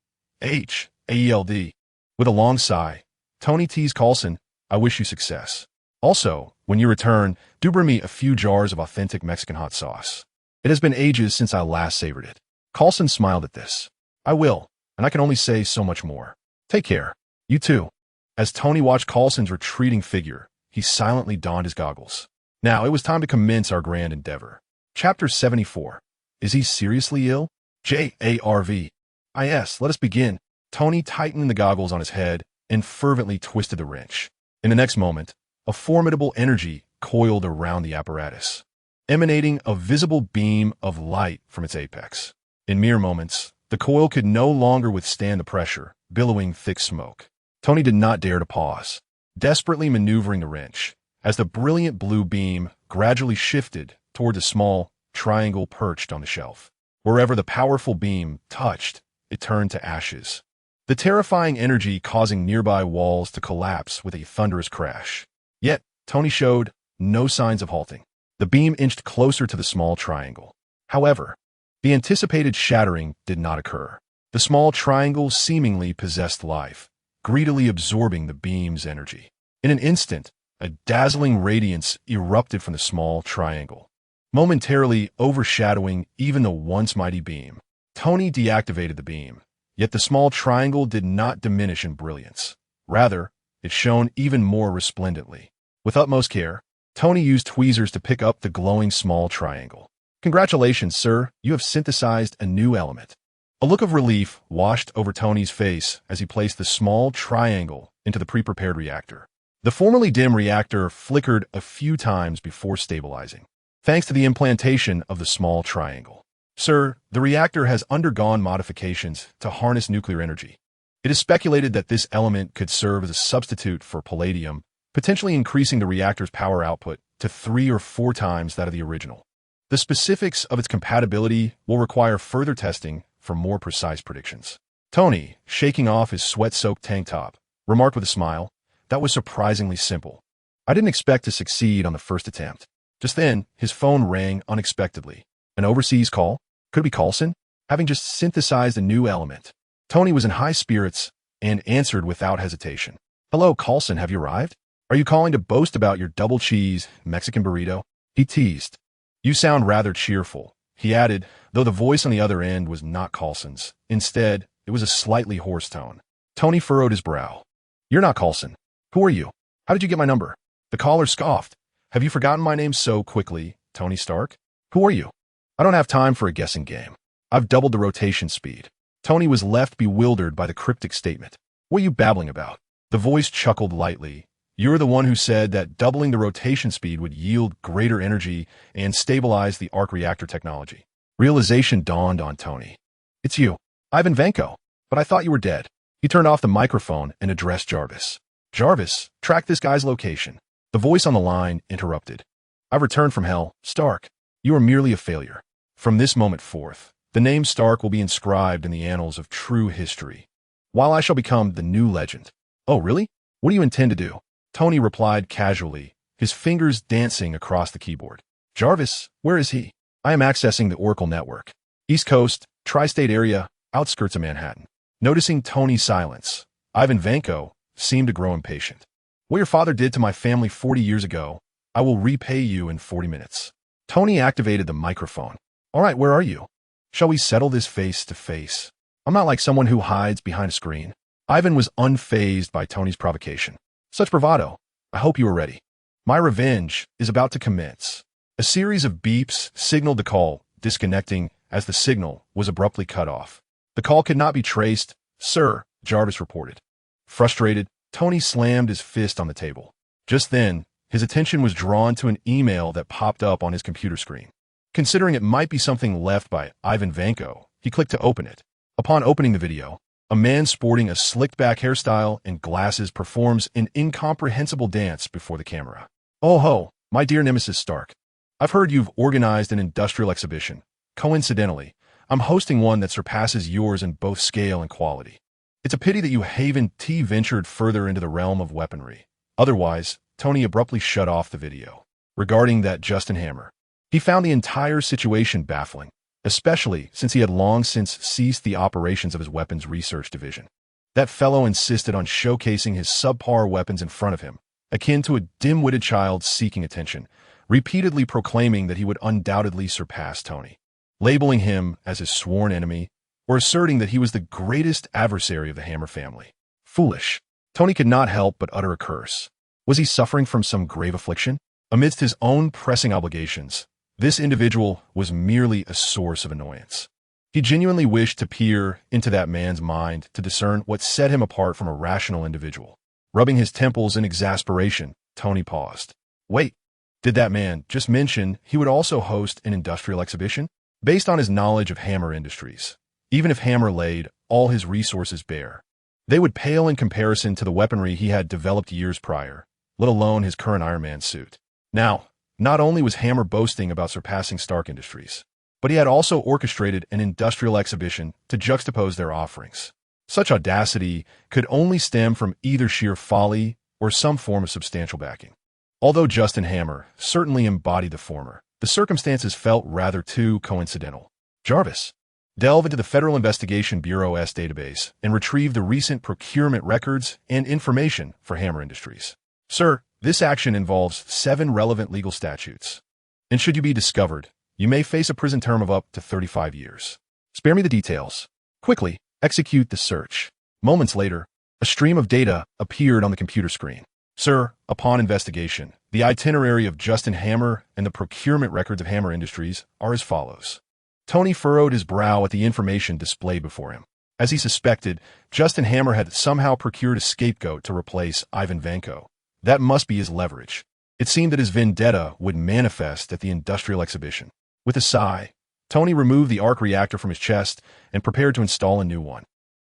With a long sigh, Tony teased Coulson, I wish you success. Also, when you return, do bring me a few jars of authentic Mexican hot sauce. It has been ages since I last savored it. Coulson smiled at this. I will, and I can only say so much more. Take care. You too. As Tony watched Coulson's retreating figure, he silently donned his goggles. Now it was time to commence our grand endeavor. Chapter 74. Is he seriously ill? J.A.R.V. Let us begin. Tony tightened the goggles on his head and fervently twisted the wrench. In the next moment, a formidable energy coiled around the apparatus, emanating a visible beam of light from its apex. In mere moments, the coil could no longer withstand the pressure, billowing thick smoke. Tony did not dare to pause, desperately maneuvering the wrench, as the brilliant blue beam gradually shifted toward a small triangle perched on the shelf. Wherever the powerful beam touched, it turned to ashes, the terrifying energy causing nearby walls to collapse with a thunderous crash. Yet, Tony showed no signs of halting. The beam inched closer to the small triangle. However, the anticipated shattering did not occur. The small triangle seemingly possessed life, greedily absorbing the beam's energy. In an instant, a dazzling radiance erupted from the small triangle, momentarily overshadowing even the once mighty beam. Tony deactivated the beam, yet the small triangle did not diminish in brilliance. Rather, it shone even more resplendently. With utmost care, Tony used tweezers to pick up the glowing small triangle. "Congratulations, sir, you have synthesized a new element." A look of relief washed over Tony's face as he placed the small triangle into the pre-prepared reactor. The formerly dim reactor flickered a few times before stabilizing, thanks to the implantation of the small triangle. "Sir, the reactor has undergone modifications to harness nuclear energy. It is speculated that this element could serve as a substitute for palladium, potentially increasing the reactor's power output to 3 or 4 times that of the original. The specifics of its compatibility will require further testing for more precise predictions." Tony, shaking off his sweat-soaked tank top, remarked with a smile, "That was surprisingly simple. I didn't expect to succeed on the first attempt." Just then, his phone rang unexpectedly. An overseas call? Could it be Coulson? Having just synthesized a new element. Tony was in high spirits and answered without hesitation. "Hello, Coulson, have you arrived? Are you calling to boast about your double cheese Mexican burrito?" He teased. "You sound rather cheerful," he added, though the voice on the other end was not Coulson's. Instead, it was a slightly hoarse tone. Tony furrowed his brow. "You're not Coulson. Who are you? How did you get my number?" The caller scoffed. "Have you forgotten my name so quickly, Tony Stark? Who are you?" "I don't have time for a guessing game. I've doubled the rotation speed." Tony was left bewildered by the cryptic statement. "What are you babbling about?" The voice chuckled lightly. "You're the one who said that doubling the rotation speed would yield greater energy and stabilize the arc reactor technology." Realization dawned on Tony. "It's you, Ivan Vanko. But I thought you were dead." He turned off the microphone and addressed Jarvis. "Jarvis, track this guy's location." The voice on the line interrupted. "I've returned from hell, Stark. You are merely a failure. From this moment forth, the name Stark will be inscribed in the annals of true history, while I shall become the new legend." "Oh, really? What do you intend to do?" Tony replied casually, his fingers dancing across the keyboard. "Jarvis, where is he?" "I am accessing the Oracle network. East Coast, tri-state area, outskirts of Manhattan." Noticing Tony's silence, Ivan Vanko seemed to grow impatient. "What your father did to my family 40 years ago, I will repay you in 40 minutes. Tony activated the microphone. "All right, where are you? Shall we settle this face to face? I'm not like someone who hides behind a screen." Ivan was unfazed by Tony's provocation. "Such bravado. I hope you are ready. My revenge is about to commence." A series of beeps signaled the call, disconnecting as the signal was abruptly cut off. "The call could not be traced, sir," Jarvis reported. Frustrated, Tony slammed his fist on the table. Just then, his attention was drawn to an email that popped up on his computer screen. Considering it might be something left by Ivan Vanko, he clicked to open it. Upon opening the video, a man sporting a slicked-back hairstyle and glasses performs an incomprehensible dance before the camera. "Oh ho, my dear nemesis Stark. I've heard you've organized an industrial exhibition. Coincidentally, I'm hosting one that surpasses yours in both scale and quality. It's a pity that you haven't ventured further into the realm of weaponry. Otherwise," Tony abruptly shut off the video. Regarding that Justin Hammer, he found the entire situation baffling, especially since he had long since ceased the operations of his weapons research division. That fellow insisted on showcasing his subpar weapons in front of him, akin to a dim-witted child seeking attention, repeatedly proclaiming that he would undoubtedly surpass Tony, labeling him as his sworn enemy, or asserting that he was the greatest adversary of the Hammer family. Foolish. Tony could not help but utter a curse. Was he suffering from some grave affliction? Amidst his own pressing obligations, this individual was merely a source of annoyance. He genuinely wished to peer into that man's mind to discern what set him apart from a rational individual. Rubbing his temples in exasperation, Tony paused. Wait, did that man just mention he would also host an industrial exhibition? Based on his knowledge of Hammer Industries, even if Hammer laid all his resources bare, they would pale in comparison to the weaponry he had developed years prior, let alone his current Iron Man suit. Now, not only was Hammer boasting about surpassing Stark Industries, but he had also orchestrated an industrial exhibition to juxtapose their offerings. Such audacity could only stem from either sheer folly or some form of substantial backing. Although Justin Hammer certainly embodied the former, the circumstances felt rather too coincidental. Jarvis, Delve into the Federal Investigation Bureau's database and retrieve the recent procurement records and information for Hammer Industries. Sir, this action involves 7 relevant legal statutes. And should you be discovered, you may face a prison term of up to 35 years. Spare me the details. Quickly, execute the search. Moments later, a stream of data appeared on the computer screen. Sir, upon investigation, the itinerary of Justin Hammer and the procurement records of Hammer Industries are as follows. Tony furrowed his brow at the information displayed before him. As he suspected, Justin Hammer had somehow procured a scapegoat to replace Ivan Vanko. That must be his leverage. It seemed that his vendetta would manifest at the industrial exhibition. With a sigh, Tony removed the arc reactor from his chest and prepared to install a new one.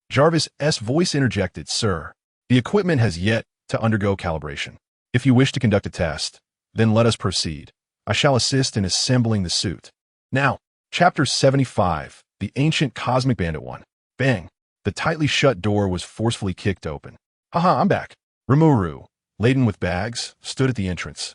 Jarvis's voice interjected, Sir, the equipment has yet to undergo calibration. If you wish to conduct a test, then let us proceed. I shall assist in assembling the suit. Now, Chapter 75, The Ancient Cosmic Bandit 1. Bang! The tightly shut door was forcefully kicked open. Haha, I'm back. Rimuru, laden with bags, stood at the entrance.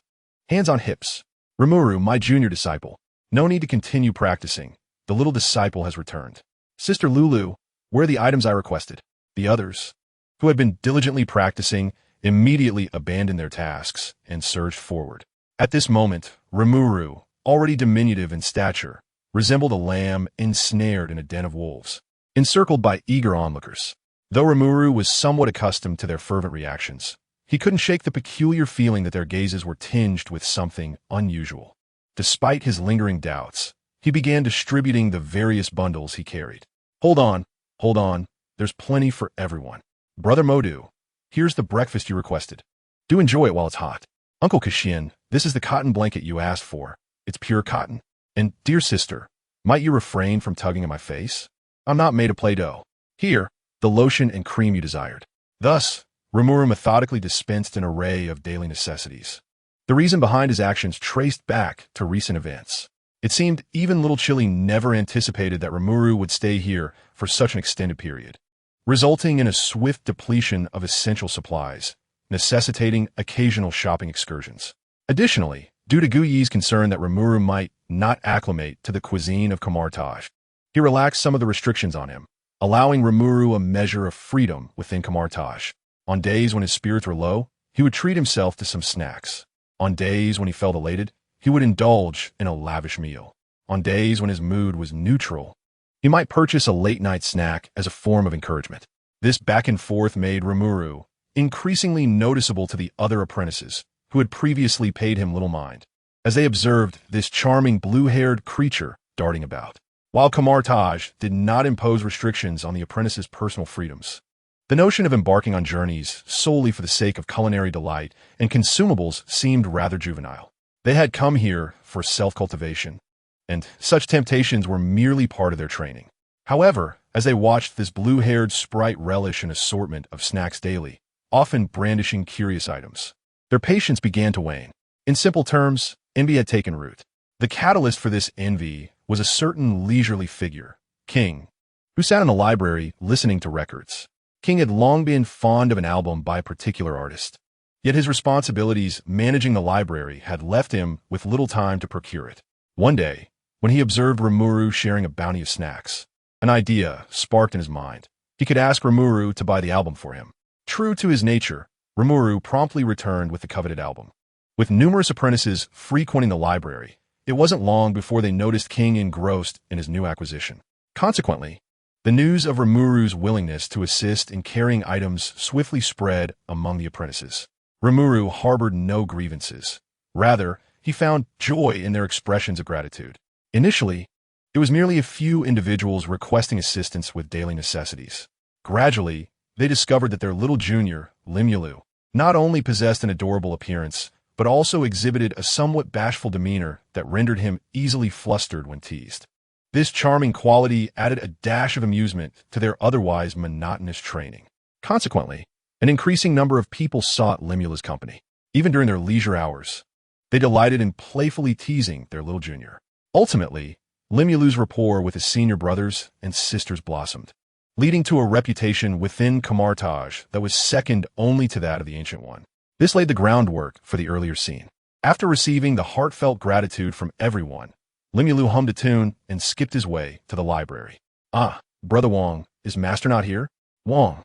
Hands on hips. Rimuru, my junior disciple. No need to continue practicing. The little disciple has returned. Sister Lulu, where are the items I requested? The others, who had been diligently practicing, immediately abandoned their tasks and surged forward. At this moment, Rimuru, already diminutive in stature, resembled a lamb ensnared in a den of wolves, encircled by eager onlookers. Though Rimuru was somewhat accustomed to their fervent reactions, he couldn't shake the peculiar feeling that their gazes were tinged with something unusual. Despite his lingering doubts, he began distributing the various bundles he carried. Hold on, there's plenty for everyone. Brother Modu, here's the breakfast you requested. Do enjoy it while it's hot. Uncle Kashin, this is the cotton blanket you asked for. It's pure cotton. And, dear sister, might you refrain from tugging at my face? I'm not made of Play-Doh. Here, the lotion and cream you desired. Thus, Rimuru methodically dispensed an array of daily necessities. The reason behind his actions traced back to recent events. It seemed even little Chili never anticipated that Rimuru would stay here for such an extended period, resulting in a swift depletion of essential supplies, necessitating occasional shopping excursions. Additionally, due to Guyi's concern that Rimuru might not acclimate to the cuisine of Kamartaj, he relaxed some of the restrictions on him, allowing Rimuru a measure of freedom within Kamartaj. On days when his spirits were low, he would treat himself to some snacks. On days when he felt elated, he would indulge in a lavish meal. On days when his mood was neutral, he might purchase a late-night snack as a form of encouragement. This back and forth made Rimuru increasingly noticeable to the other apprentices, who had previously paid him little mind, as they observed this charming blue-haired creature darting about. While Kamartaj did not impose restrictions on the apprentice's personal freedoms, the notion of embarking on journeys solely for the sake of culinary delight and consumables seemed rather juvenile. They had come here for self-cultivation, and such temptations were merely part of their training. However, as they watched this blue-haired sprite relish an assortment of snacks daily, often brandishing curious items, their patience began to wane. In simple terms, envy had taken root. The catalyst for this envy was a certain leisurely figure, King, who sat in the library listening to records. King had long been fond of an album by a particular artist, yet his responsibilities managing the library had left him with little time to procure it. One day, when he observed Rimuru sharing a bounty of snacks, an idea sparked in his mind. He could ask Rimuru to buy the album for him. True to his nature, Rimuru promptly returned with the coveted album. With numerous apprentices frequenting the library, it wasn't long before they noticed King engrossed in his new acquisition. Consequently, the news of Rimuru's willingness to assist in carrying items swiftly spread among the apprentices. Rimuru harbored no grievances. Rather, he found joy in their expressions of gratitude. Initially, it was merely a few individuals requesting assistance with daily necessities. Gradually, they discovered that their little junior, Limulu, not only possessed an adorable appearance, but also exhibited a somewhat bashful demeanor that rendered him easily flustered when teased. This charming quality added a dash of amusement to their otherwise monotonous training. Consequently, an increasing number of people sought Limula's company. Even during their leisure hours, they delighted in playfully teasing their little junior. Ultimately, Limulu's rapport with his senior brothers and sisters blossomed, leading to a reputation within Kamartaj that was second only to that of the Ancient One. This laid the groundwork for the earlier scene. After receiving the heartfelt gratitude from everyone, Limulu hummed a tune and skipped his way to the library. Ah, Brother Wong, is Master not here? Wong,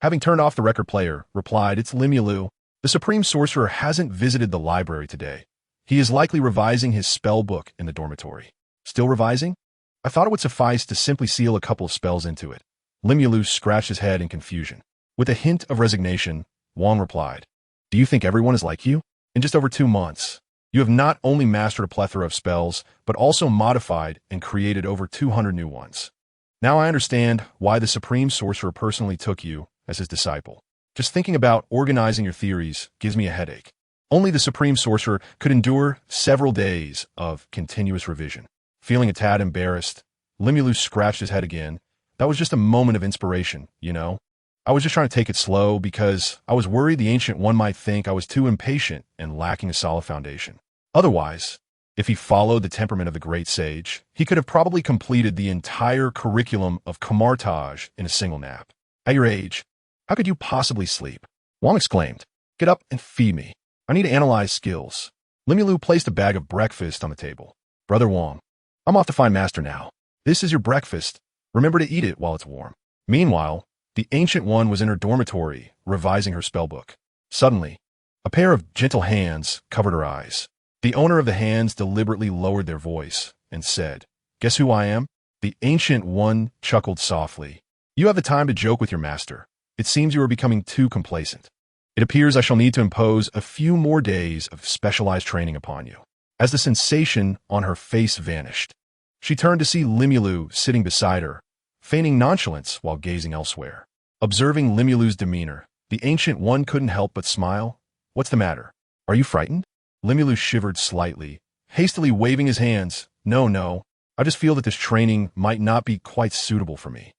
having turned off the record player, replied, It's Limulu. The Supreme Sorcerer hasn't visited the library today. He is likely revising his spell book in the dormitory. Still revising? I thought it would suffice to simply seal a couple of spells into it. Limulu scratched his head in confusion. With a hint of resignation, Wong replied, Do you think everyone is like you? In just over 2 months, you have not only mastered a plethora of spells, but also modified and created over 200 new ones. Now I understand why the Supreme Sorcerer personally took you as his disciple. Just thinking about organizing your theories gives me a headache. Only the Supreme Sorcerer could endure several days of continuous revision. Feeling a tad embarrassed, Limulu scratched his head again. That was just a moment of inspiration, you know? I was just trying to take it slow because I was worried the Ancient One might think I was too impatient and lacking a solid foundation. Otherwise, if he followed the temperament of the great sage, he could have probably completed the entire curriculum of Camartage in a single nap. At your age, how could you possibly sleep? Wong exclaimed, Get up and feed me. I need to analyze skills. Limulu placed a bag of breakfast on the table. Brother Wong, I'm off to find Master now. This is your breakfast. Remember to eat it while it's warm. Meanwhile, the Ancient One was in her dormitory, revising her spellbook. Suddenly, a pair of gentle hands covered her eyes. The owner of the hands deliberately lowered their voice and said, Guess who I am? The Ancient One chuckled softly. You have the time to joke with your master. It seems you are becoming too complacent. It appears I shall need to impose a few more days of specialized training upon you. As the sensation on her face vanished, she turned to see Limulu sitting beside her, feigning nonchalance while gazing elsewhere. Observing Limulu's demeanor, the Ancient One couldn't help but smile. What's the matter? Are you frightened? Limulu shivered slightly, hastily waving his hands. No, I just feel that this training might not be quite suitable for me.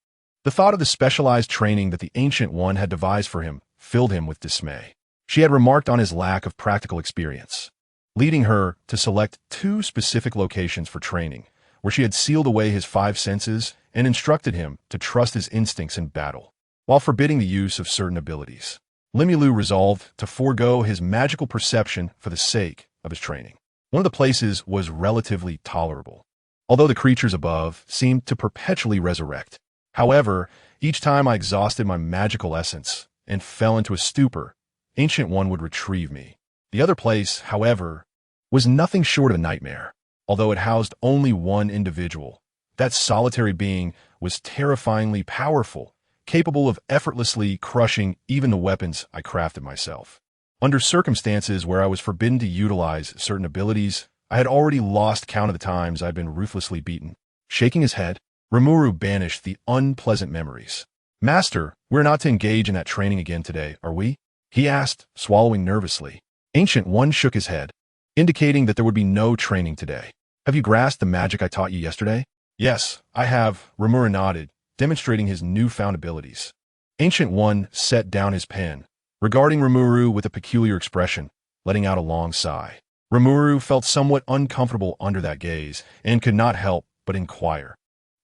The thought of the specialized training that the Ancient One had devised for him filled him with dismay. She had remarked on his lack of practical experience, leading her to select 2 specific locations for training, where she had sealed away his 5 senses and instructed him to trust his instincts in battle, while forbidding the use of certain abilities. Limulu resolved to forego his magical perception for the sake of his training. One of the places was relatively tolerable, although the creatures above seemed to perpetually resurrect. However, each time I exhausted my magical essence and fell into a stupor, Ancient One would retrieve me. The other place, however, was nothing short of a nightmare. Although it housed only one individual, that solitary being was terrifyingly powerful, capable of effortlessly crushing even the weapons I crafted myself. Under circumstances where I was forbidden to utilize certain abilities, I had already lost count of the times I'd been ruthlessly beaten. Shaking his head, Rimuru banished the unpleasant memories. Master, we're not to engage in that training again today, are we? He asked, swallowing nervously. Ancient One shook his head, indicating that there would be no training today. Have you grasped the magic I taught you yesterday? Yes, I have, Rimuru nodded, demonstrating his newfound abilities. Ancient One set down his pen, regarding Rimuru with a peculiar expression, letting out a long sigh. Rimuru felt somewhat uncomfortable under that gaze and could not help but inquire.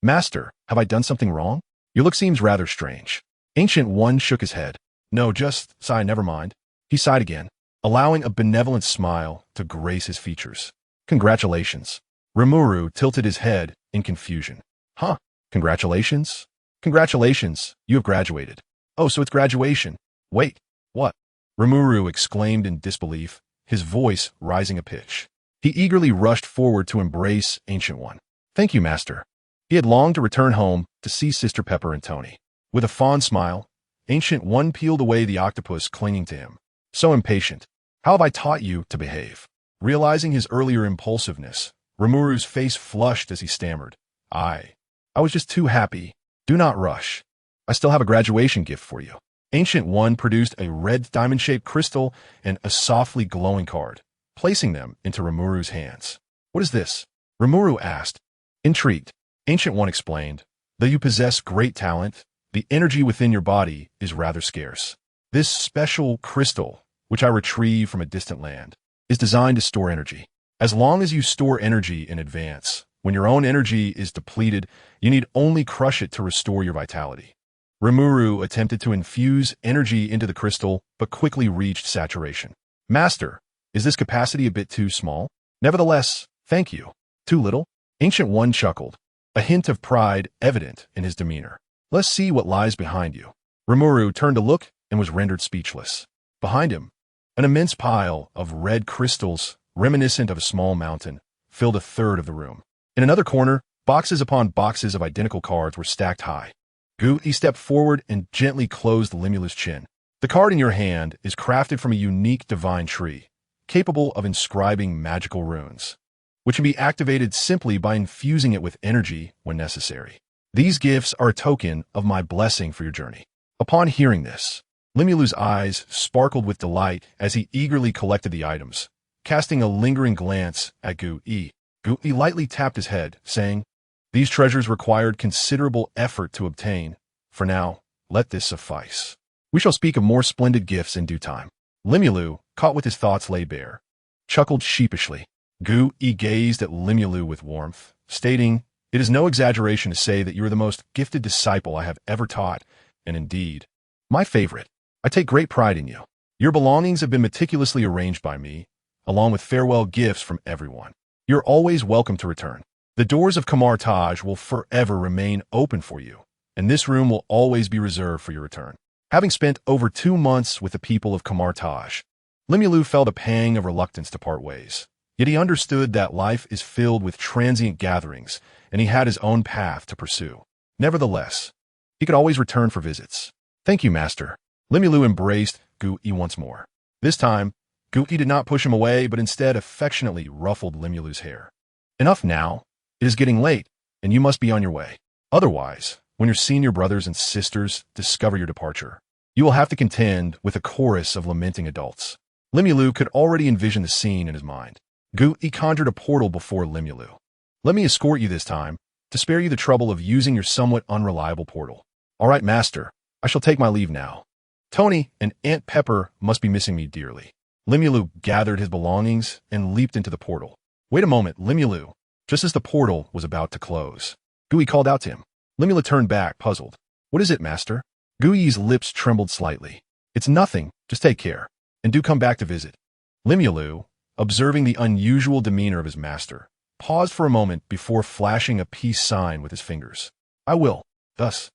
Master, have I done something wrong? Your look seems rather strange. Ancient One shook his head. No, just sigh, never mind. He sighed again, allowing a benevolent smile to grace his features. Congratulations. Rimuru tilted his head in confusion. Huh? Congratulations? Congratulations, you have graduated. Oh, so it's graduation. Wait, what? Rimuru exclaimed in disbelief, his voice rising a pitch. He eagerly rushed forward to embrace Ancient One. Thank you, Master. He had longed to return home to see Sister Pepper and Tony. With a fond smile, Ancient One peeled away the octopus clinging to him. So impatient. How have I taught you to behave? Realizing his earlier impulsiveness, Rimuru's face flushed as he stammered. I was just too happy. Do not rush. I still have a graduation gift for you. Ancient One produced a red diamond-shaped crystal and a softly glowing card, placing them into Rimuru's hands. What is this? Rimuru asked. Intrigued, Ancient One explained. Though you possess great talent, the energy within your body is rather scarce. This special crystal, which I retrieve from a distant land, is designed to store energy. As long as you store energy in advance, when your own energy is depleted, you need only crush it to restore your vitality. Rimuru attempted to infuse energy into the crystal, but quickly reached saturation. Master, is this capacity a bit too small? Nevertheless, thank you. Too little? Ancient One chuckled. a hint of pride evident in his demeanor. Let's see what lies behind you. Rimuru turned to look and was rendered speechless. Behind him, an immense pile of red crystals, reminiscent of a small mountain, filled a third of the room. In another corner, boxes upon boxes of identical cards were stacked high. He stepped forward and gently closed Limulu's chin. The card in your hand is crafted from a unique divine tree, capable of inscribing magical runes, which can be activated simply by infusing it with energy when necessary. These gifts are a token of my blessing for your journey. Upon hearing this, Limulu's eyes sparkled with delight as he eagerly collected the items, casting a lingering glance at Gu-I. Gu-I lightly tapped his head, saying, "These treasures required considerable effort to obtain. For now, let this suffice. We shall speak of more splendid gifts in due time." Limulu, caught with his thoughts laid bare, chuckled sheepishly. Gu-I gazed at Limulu with warmth, stating, "It is no exaggeration to say that you are the most gifted disciple I have ever taught, and indeed, my favorite. I take great pride in you. Your belongings have been meticulously arranged by me, along with farewell gifts from everyone. You're always welcome to return. The doors of Kamar Taj will forever remain open for you, and this room will always be reserved for your return." Having spent over 2 months with the people of Kamar Taj, Limulu felt a pang of reluctance to part ways. Yet he understood that life is filled with transient gatherings, and he had his own path to pursue. Nevertheless, he could always return for visits. "Thank you, Master." Limulu embraced Gu-I once more. This time, Gu-I did not push him away, but instead affectionately ruffled Limulu's hair. "Enough now. It is getting late, and you must be on your way. Otherwise, when your senior brothers and sisters discover your departure, you will have to contend with a chorus of lamenting adults." Limulu could already envision the scene in his mind. Gu-I conjured a portal before Limulu. "Let me escort you this time, to spare you the trouble of using your somewhat unreliable portal." "All right, Master. I shall take my leave now. Tony and Aunt Pepper must be missing me dearly." Limulu gathered his belongings and leaped into the portal. "Wait a moment, Limulu." Just as the portal was about to close, Gu-I called out to him. Limulu turned back, puzzled. "What is it, Master?" Gu-I's lips trembled slightly. "It's nothing. Just take care, and do come back to visit." Limulu, observing the unusual demeanor of his master, paused for a moment before flashing a peace sign with his fingers. "I will." Thus,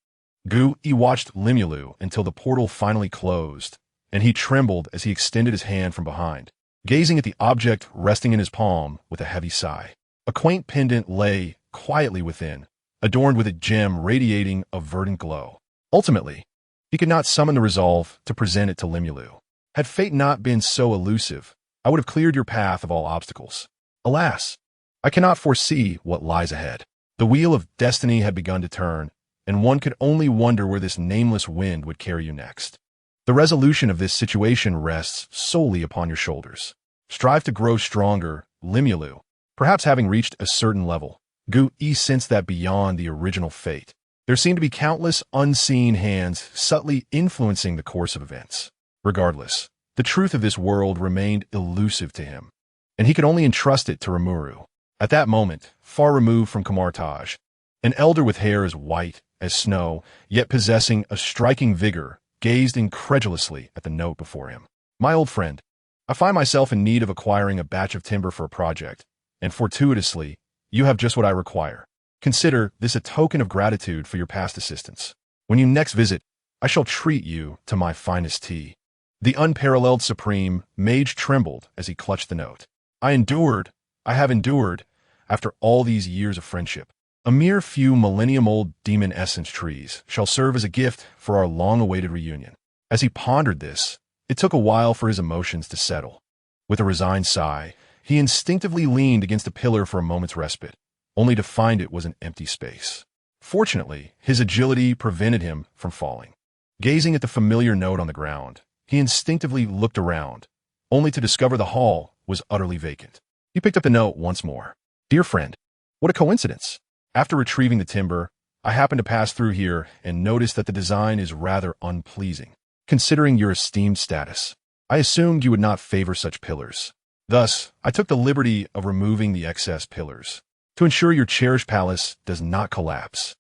Gu-I watched Limulu until the portal finally closed, and he trembled as he extended his hand from behind, gazing at the object resting in his palm with a heavy sigh. A quaint pendant lay quietly within, adorned with a gem radiating a verdant glow. Ultimately, he could not summon the resolve to present it to Limulu. Had fate not been so elusive, I would have cleared your path of all obstacles. Alas, I cannot foresee what lies ahead. The wheel of destiny had begun to turn, and one could only wonder where this nameless wind would carry you next. The resolution of this situation rests solely upon your shoulders. Strive to grow stronger, Limulu. Perhaps having reached a certain level, Gu-I sensed that beyond the original fate, there seemed to be countless unseen hands subtly influencing the course of events. Regardless, the truth of this world remained elusive to him, and he could only entrust it to Rimuru. At that moment, far removed from Kamar Taj, an elder with hair as white as snow, yet possessing a striking vigor, gazed incredulously at the note before him. "My old friend, I find myself in need of acquiring a batch of timber for a project, and fortuitously, you have just what I require. Consider this a token of gratitude for your past assistance. When you next visit, I shall treat you to my finest tea." The unparalleled Supreme Mage trembled as he clutched the note. I have endured, after all these years of friendship. A mere few millennium-old demon essence trees shall serve as a gift for our long-awaited reunion. As he pondered this, it took a while for his emotions to settle. With a resigned sigh, he instinctively leaned against a pillar for a moment's respite, only to find it was an empty space. Fortunately, his agility prevented him from falling. Gazing at the familiar note on the ground, he instinctively looked around, only to discover the hall was utterly vacant. He picked up the note once more. "Dear friend, what a coincidence. After retrieving the timber, I happened to pass through here and noticed that the design is rather unpleasing. Considering your esteemed status, I assumed you would not favor such pillars. Thus, I took the liberty of removing the excess pillars, to ensure your cherished palace does not collapse.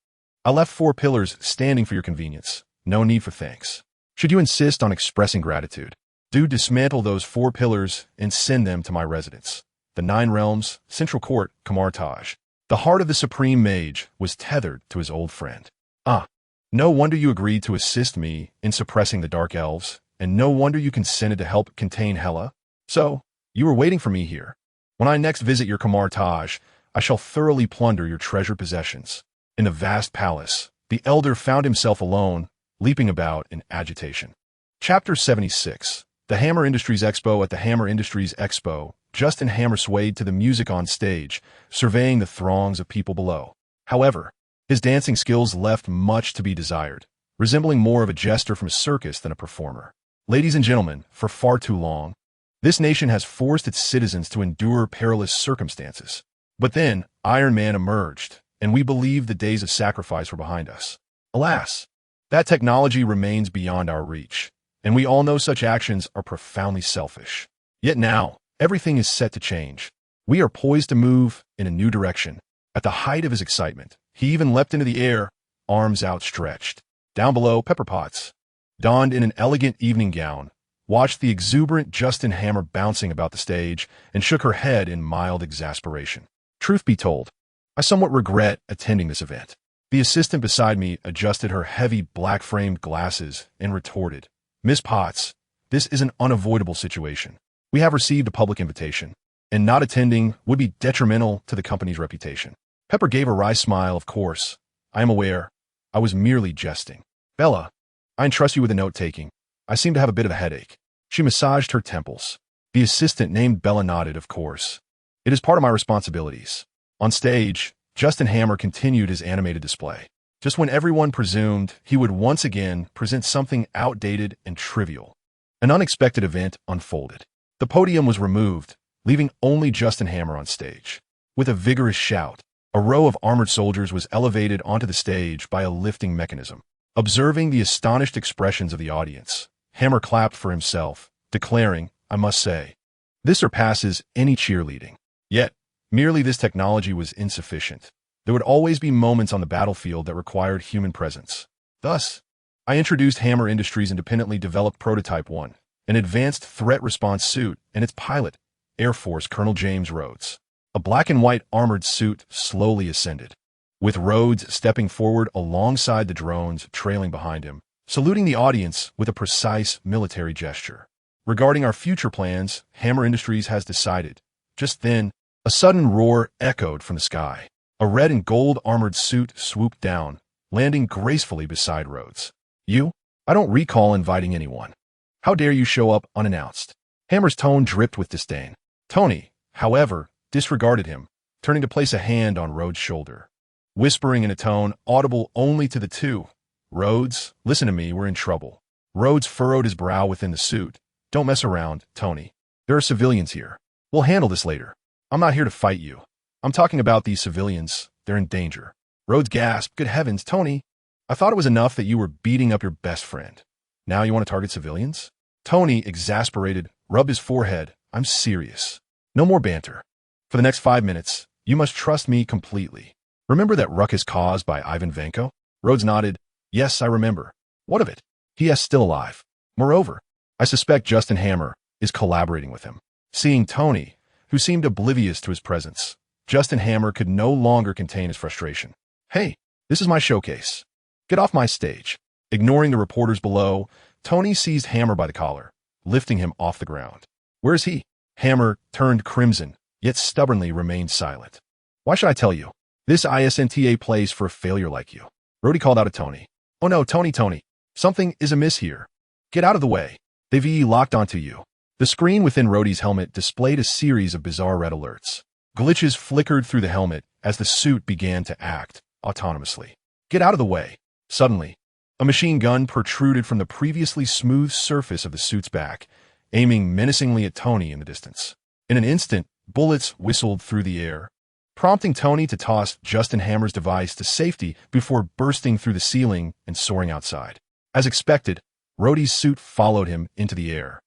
I left 4 pillars standing for your convenience. No need for thanks. Should you insist on expressing gratitude, do dismantle those 4 pillars and send them to my residence, the 9 Realms, Central Court, Kamar Taj. The heart of the supreme mage was tethered to his old friend. Ah, no wonder you agreed to assist me in suppressing the dark elves, and no wonder you consented to help contain Hela. So, you were waiting for me here. When I next visit your Kamar Taj, I shall thoroughly plunder your treasured possessions. In the vast palace, the elder found himself alone, leaping about in agitation. Chapter 76. The Hammer Industries Expo. At the Hammer Industries Expo, Justin Hammer swayed to the music on stage, surveying the throngs of people below. However, his dancing skills left much to be desired, resembling more of a jester from a circus than a performer. Ladies and gentlemen, for far too long, this nation has forced its citizens to endure perilous circumstances. But then, Iron Man emerged, and we believed the days of sacrifice were behind us. Alas, that technology remains beyond our reach, and we all know such actions are profoundly selfish. Yet now, everything is set to change. We are poised to move in a new direction. At the height of his excitement, he even leapt into the air, arms outstretched. Down below, Pepper Potts, donned in an elegant evening gown, watched the exuberant Justin Hammer bouncing about the stage and shook her head in mild exasperation. Truth be told, I somewhat regret attending this event. The assistant beside me adjusted her heavy black-framed glasses and retorted, Miss Potts, this is an unavoidable situation. We have received a public invitation, and not attending would be detrimental to the company's reputation. Pepper gave a wry smile. Of course, I am aware. I was merely jesting. Bella, I entrust you with the note-taking. I seem to have a bit of a headache. She massaged her temples. The assistant named Bella nodded. Of course. It is part of my responsibilities. On stage, Justin Hammer continued his animated display. Just when everyone presumed he would once again present something outdated and trivial, an unexpected event unfolded. The podium was removed, leaving only Justin Hammer on stage. With a vigorous shout, a row of armored soldiers was elevated onto the stage by a lifting mechanism. Observing the astonished expressions of the audience, Hammer clapped for himself, declaring, I must say, this surpasses any cheerleading. Yet, merely this technology was insufficient. There would always be moments on the battlefield that required human presence. Thus, I introduced Hammer Industries' independently developed Prototype 1, an advanced threat response suit, and its pilot, Air Force Colonel James Rhodes. A black and white armored suit slowly ascended, with Rhodes stepping forward alongside the drones trailing behind him, saluting the audience with a precise military gesture. Regarding our future plans, Hammer Industries has decided. Just then, a sudden roar echoed from the sky. A red and gold armored suit swooped down, landing gracefully beside Rhodes. You? I don't recall inviting anyone. How dare you show up unannounced? Hammer's tone dripped with disdain. Tony, however, disregarded him, turning to place a hand on Rhodes' shoulder, whispering in a tone audible only to the two. Rhodes, listen to me, we're in trouble. Rhodes furrowed his brow within the suit. Don't mess around, Tony. There are civilians here. We'll handle this later. I'm not here to fight you. I'm talking about these civilians. They're in danger. Rhodes gasped. Good heavens, Tony. I thought it was enough that you were beating up your best friend. Now you want to target civilians? Tony, exasperated, rubbed his forehead. I'm serious. No more banter. For the next 5 minutes, you must trust me completely. Remember that ruckus caused by Ivan Vanko? Rhodes nodded. Yes, I remember. What of it? He is still alive. Moreover, I suspect Justin Hammer is collaborating with him. Seeing Tony, who seemed oblivious to his presence, Justin Hammer could no longer contain his frustration. Hey, this is my showcase. Get off my stage. Ignoring the reporters below, Tony seized Hammer by the collar, lifting him off the ground. Where is he? Hammer turned crimson, yet stubbornly remained silent. Why should I tell you? This isn't a place for a failure like you. Rhodey called out to Tony. Oh no, Tony. Something is amiss here. Get out of the way. They've locked onto you. The screen within Rhodey's helmet displayed a series of bizarre red alerts. Glitches flickered through the helmet as the suit began to act autonomously. Get out of the way. Suddenly, a machine gun protruded from the previously smooth surface of the suit's back, aiming menacingly at Tony in the distance. In an instant, bullets whistled through the air, prompting Tony to toss Justin Hammer's device to safety before bursting through the ceiling and soaring outside. As expected, Rhodey's suit followed him into the air,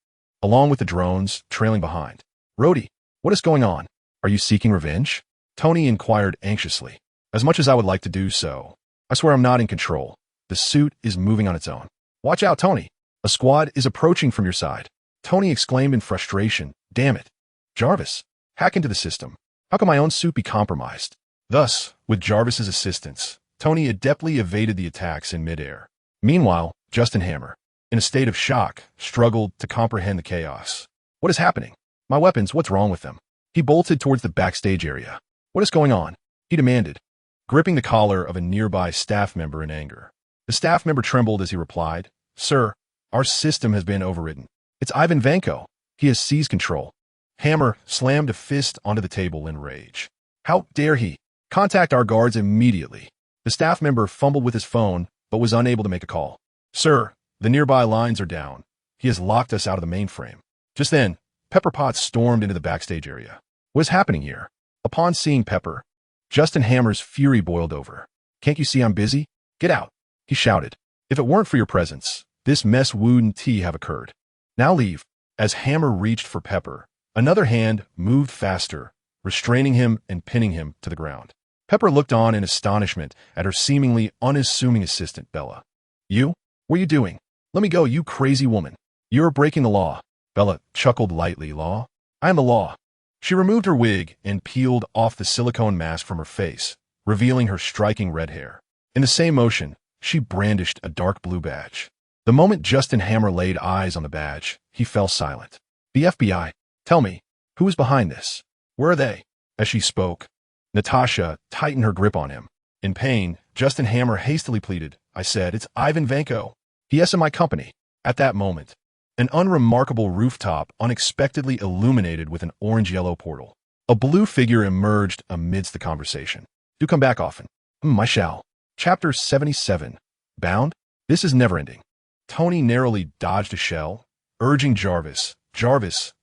along with the drones trailing behind. Rhodey, what is going on? Are you seeking revenge? Tony inquired anxiously. As much as I would like to do so, I swear I'm not in control. The suit is moving on its own. Watch out, Tony. A squad is approaching from your side. Tony exclaimed in frustration. Damn it. Jarvis, hack into the system. How can my own suit be compromised? Thus, with Jarvis's assistance, Tony adeptly evaded the attacks in midair. Meanwhile, Justin Hammer, in a state of shock, struggled to comprehend the chaos. What is happening? My weapons, what's wrong with them? He bolted towards the backstage area. What is going on? He demanded, gripping the collar of a nearby staff member in anger. The staff member trembled as he replied, Sir, our system has been overridden. It's Ivan Vanko. He has seized control. Hammer slammed a fist onto the table in rage. How dare he? Contact our guards immediately. The staff member fumbled with his phone, but was unable to make a call. Sir, the nearby lines are down. He has locked us out of the mainframe. Just then, Pepper Potts stormed into the backstage area. What is happening here? Upon seeing Pepper, Justin Hammer's fury boiled over. Can't you see I'm busy? Get out, he shouted. If it weren't for your presence, this mess wouldn't have occurred. Now leave. As Hammer reached for Pepper, another hand moved faster, restraining him and pinning him to the ground. Pepper looked on in astonishment at her seemingly unassuming assistant, Bella. You? What are you doing? Let me go, you crazy woman. You're breaking the law. Bella chuckled lightly. Law? I am the law. She removed her wig and peeled off the silicone mask from her face, revealing her striking red hair. In the same motion, she brandished a dark blue badge. The moment Justin Hammer laid eyes on the badge, he fell silent. The FBI. Tell me, who is behind this? Where are they? As she spoke, Natasha tightened her grip on him. In pain, Justin Hammer hastily pleaded, I said, it's Ivan Vanko. He is in my company. At that moment, an unremarkable rooftop unexpectedly illuminated with an orange-yellow portal. A blue figure emerged amidst the conversation. Do come back often. I shall. Chapter 77. Bound? This is never-ending. Tony narrowly dodged a shell, urging Jarvis,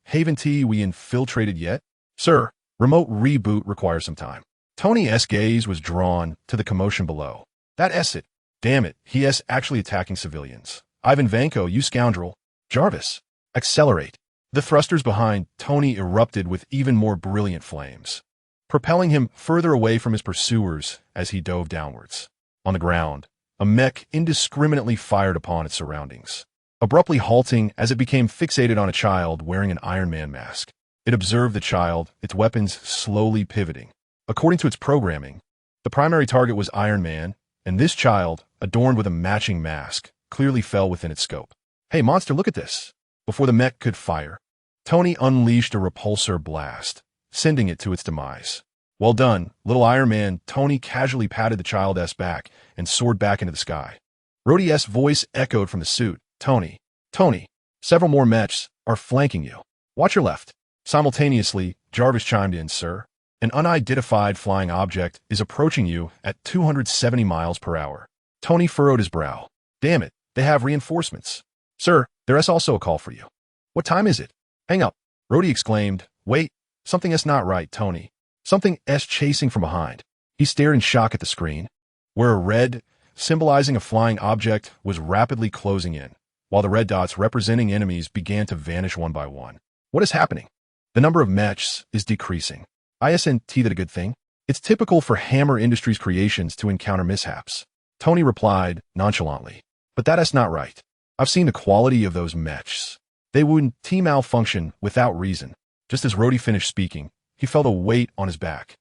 haven't we infiltrated yet? Sir, remote reboot requires some time. Tony's gaze was drawn to the commotion below. That it. Damn it, he is actually attacking civilians. Ivan Vanko, you scoundrel. Jarvis, accelerate. The thrusters behind Tony erupted with even more brilliant flames, propelling him further away from his pursuers as he dove downwards. On the ground, a mech indiscriminately fired upon its surroundings, abruptly halting as it became fixated on a child wearing an Iron Man mask. It observed the child, its weapons slowly pivoting. According to its programming, the primary target was Iron Man, and this child, adorned with a matching mask, clearly fell within its scope. Hey, monster, look at this. Before the mech could fire, Tony unleashed a repulsor blast, sending it to its demise. Well done, little Iron Man. Tony casually patted the child's back and soared back into the sky. Rhodey's voice echoed from the suit. Tony, several more mechs are flanking you. Watch your left. Simultaneously, Jarvis chimed in, Sir. An unidentified flying object is approaching you at 270 miles per hour. Tony furrowed his brow. Damn it, they have reinforcements. Sir, there is also a call for you. What time is it? Hang up. Rhodey exclaimed. Wait, something is not right, Tony. Something is chasing from behind. He stared in shock at the screen, where a red, symbolizing a flying object, was rapidly closing in, while the red dots representing enemies began to vanish one by one. What is happening? The number of mechs is decreasing. Isn't that a good thing? It's typical for Hammer Industries creations to encounter mishaps. Tony replied nonchalantly. But that is not right. I've seen the quality of those mechs. They wouldn't malfunction without reason. Just as Rhodey finished speaking, he felt a weight on his back,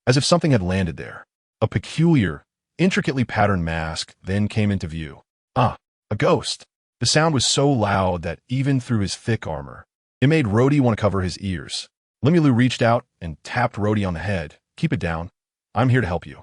as if something had landed there. A peculiar, intricately patterned mask then came into view. A ghost. The sound was so loud that even through his thick armor, it made Rhodey want to cover his ears. Limulu reached out and tapped Rhodey on the head. Keep it down. I'm here to help you.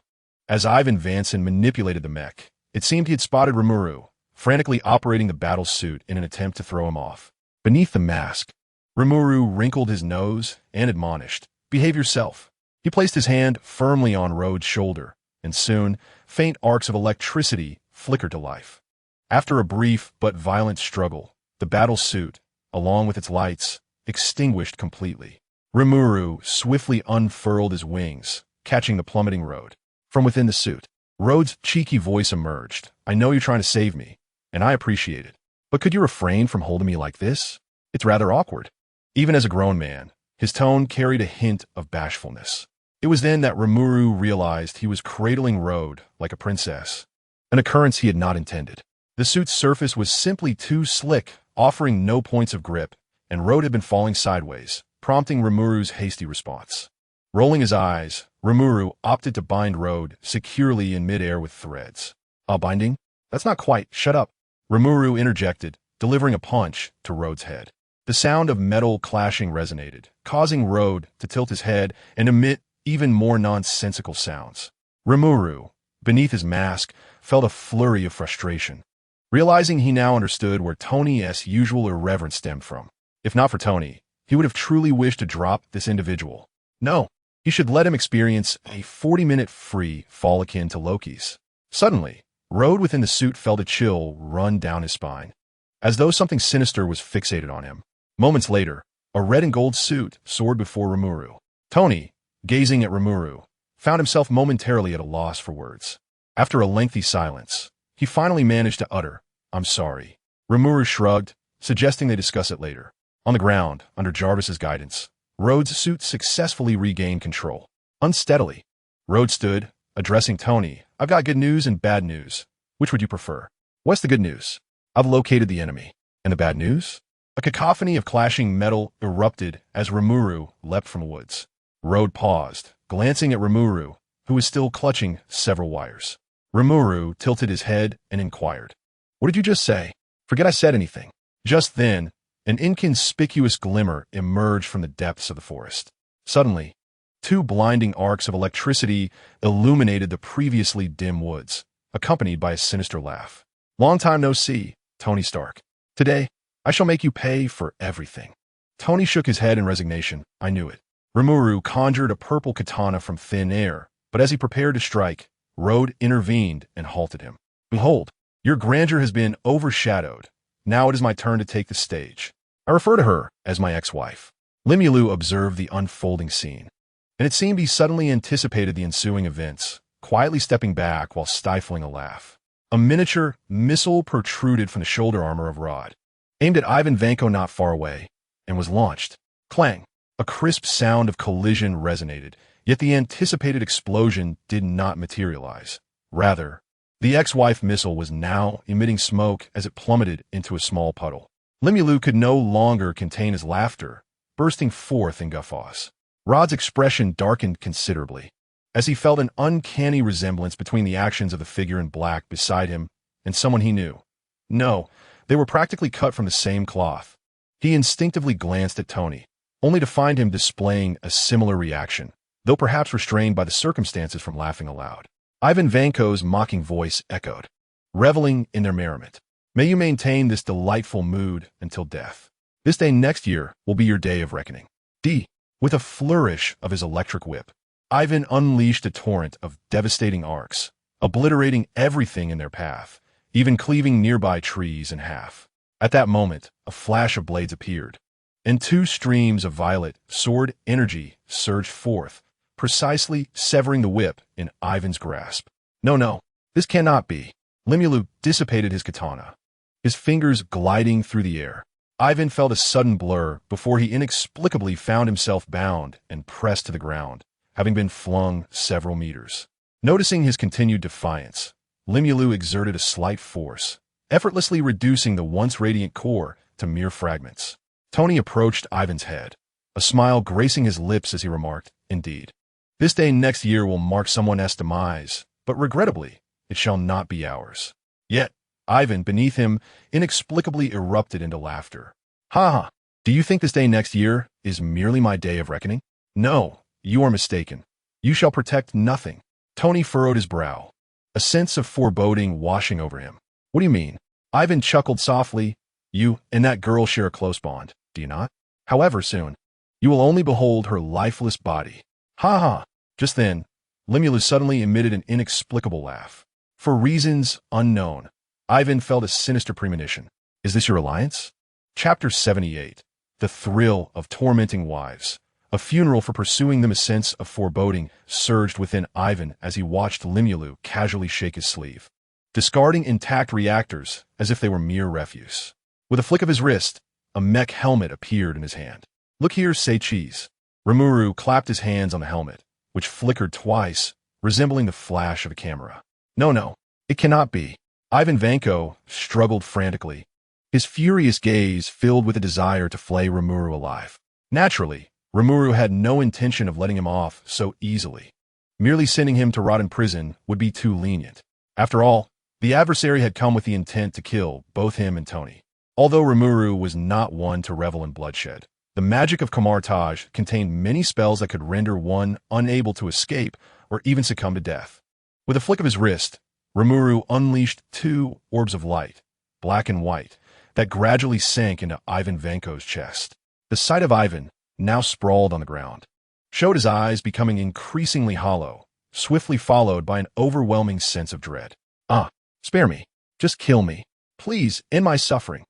As Ivan Vanson manipulated the mech, it seemed he had spotted Rimuru, frantically operating the battle suit in an attempt to throw him off. Beneath the mask, Rimuru wrinkled his nose and admonished, Behave yourself. He placed his hand firmly on Rhodes' shoulder, and soon, faint arcs of electricity flickered to life. After a brief but violent struggle, the battle suit, along with its lights, extinguished completely. Rimuru swiftly unfurled his wings, catching the plummeting Rhodes. From within the suit, Rhodes' cheeky voice emerged. I know you're trying to save me, and I appreciate it. But could you refrain from holding me like this? It's rather awkward. Even as a grown man, his tone carried a hint of bashfulness. It was then that Rimuru realized he was cradling Rhodes like a princess, an occurrence he had not intended. The suit's surface was simply too slick, offering no points of grip, and Rhodes had been falling sideways, prompting Rimuru's hasty response. Rolling his eyes, Rimuru opted to bind Road securely in midair with threads. Binding? That's not quite. Shut up. Rimuru interjected, delivering a punch to Road's head. The sound of metal clashing resonated, causing Road to tilt his head and emit even more nonsensical sounds. Rimuru, beneath his mask, felt a flurry of frustration, realizing he now understood where Tony's usual irreverence stemmed from. If not for Tony, he would have truly wished to drop this individual. No, he should let him experience a 40-minute free fall akin to Loki's. Suddenly, Road within the suit felt a chill run down his spine, as though something sinister was fixated on him. Moments later, a red and gold suit soared before Rimuru. Tony, gazing at Rimuru, found himself momentarily at a loss for words. After a lengthy silence, he finally managed to utter, "I'm sorry." Rimuru shrugged, suggesting they discuss it later. On the ground, under Jarvis's guidance, Road's suit successfully regained control. Unsteadily, Road stood, addressing Tony. "I've got good news and bad news. Which would you prefer?" "What's the good news?" "I've located the enemy." "And the bad news?" A cacophony of clashing metal erupted as Rimuru leapt from the woods. Road paused, glancing at Rimuru, who was still clutching several wires. Rimuru tilted his head and inquired, "What did you just say?" "Forget I said anything." Just then, an inconspicuous glimmer emerged from the depths of the forest. Suddenly, two blinding arcs of electricity illuminated the previously dim woods, accompanied by a sinister laugh. "Long time no see, Tony Stark. Today, I shall make you pay for everything." Tony shook his head in resignation. "I knew it." Rimuru conjured a purple katana from thin air, but as he prepared to strike, Road intervened and halted him. "Behold, your grandeur has been overshadowed. Now it is my turn to take the stage. I refer to her as my ex-wife." Limulu observed the unfolding scene, and it seemed he suddenly anticipated the ensuing events, quietly stepping back while stifling a laugh. A miniature missile protruded from the shoulder armor of Rod, aimed at Ivan Vanko not far away, and was launched. Clang! A crisp sound of collision resonated, yet the anticipated explosion did not materialize. Rather, the ex-wife missile was now emitting smoke as it plummeted into a small puddle. Limulu could no longer contain his laughter, bursting forth in guffaws. Rod's expression darkened considerably, as he felt an uncanny resemblance between the actions of the figure in black beside him and someone he knew. No, they were practically cut from the same cloth. He instinctively glanced at Tony, only to find him displaying a similar reaction, though perhaps restrained by the circumstances from laughing aloud. Ivan Vanko's mocking voice echoed, reveling in their merriment. "May you maintain this delightful mood until death. This day next year will be your day of reckoning." With a flourish of his electric whip, Ivan unleashed a torrent of devastating arcs, obliterating everything in their path, even cleaving nearby trees in half. At that moment, a flash of blades appeared, and two streams of violet sword energy surged forth, precisely severing the whip in Ivan's grasp. No, this cannot be." Limulu dissipated his katana, his fingers gliding through the air. Ivan felt a sudden blur before he inexplicably found himself bound and pressed to the ground, having been flung several meters. Noticing his continued defiance, Limulu exerted a slight force, effortlessly reducing the once radiant core to mere fragments. Tony approached Ivan's head, a smile gracing his lips as he remarked, "Indeed, this day next year will mark someone's demise, but regrettably, it shall not be ours." Yet, Ivan, beneath him, inexplicably erupted into laughter. "Ha! Do you think this day next year is merely my day of reckoning? No, you are mistaken. You shall protect nothing." Tony furrowed his brow, a sense of foreboding washing over him. "What do you mean?" Ivan chuckled softly. "You and that girl share a close bond, do you not? However, soon, you will only behold her lifeless body." Ha! Just then, Limulu suddenly emitted an inexplicable laugh. For reasons unknown, Ivan felt a sinister premonition. "Is this your alliance?" Chapter 78. The Thrill of Tormenting Wives. A funeral for pursuing them. A sense of foreboding surged within Ivan as he watched Limulu casually shake his sleeve, discarding intact reactors as if they were mere refuse. With a flick of his wrist, a mech helmet appeared in his hand. "Look here, say cheese." Rimuru clapped his hands on the helmet, which flickered twice, resembling the flash of a camera. No, it cannot be." Ivan Vanko struggled frantically, his furious gaze filled with a desire to flay Rimuru alive. Naturally, Rimuru had no intention of letting him off so easily. Merely sending him to rot in prison would be too lenient. After all, the adversary had come with the intent to kill both him and Tony. Although Rimuru was not one to revel in bloodshed, the magic of counterattack contained many spells that could render one unable to escape or even succumb to death. With a flick of his wrist, Rimuru unleashed 2 orbs of light, black and white, that gradually sank into Ivan Vanko's chest. The sight of Ivan, now sprawled on the ground, showed his eyes becoming increasingly hollow, swiftly followed by an overwhelming sense of dread. Spare me. Just kill me. Please, end my suffering.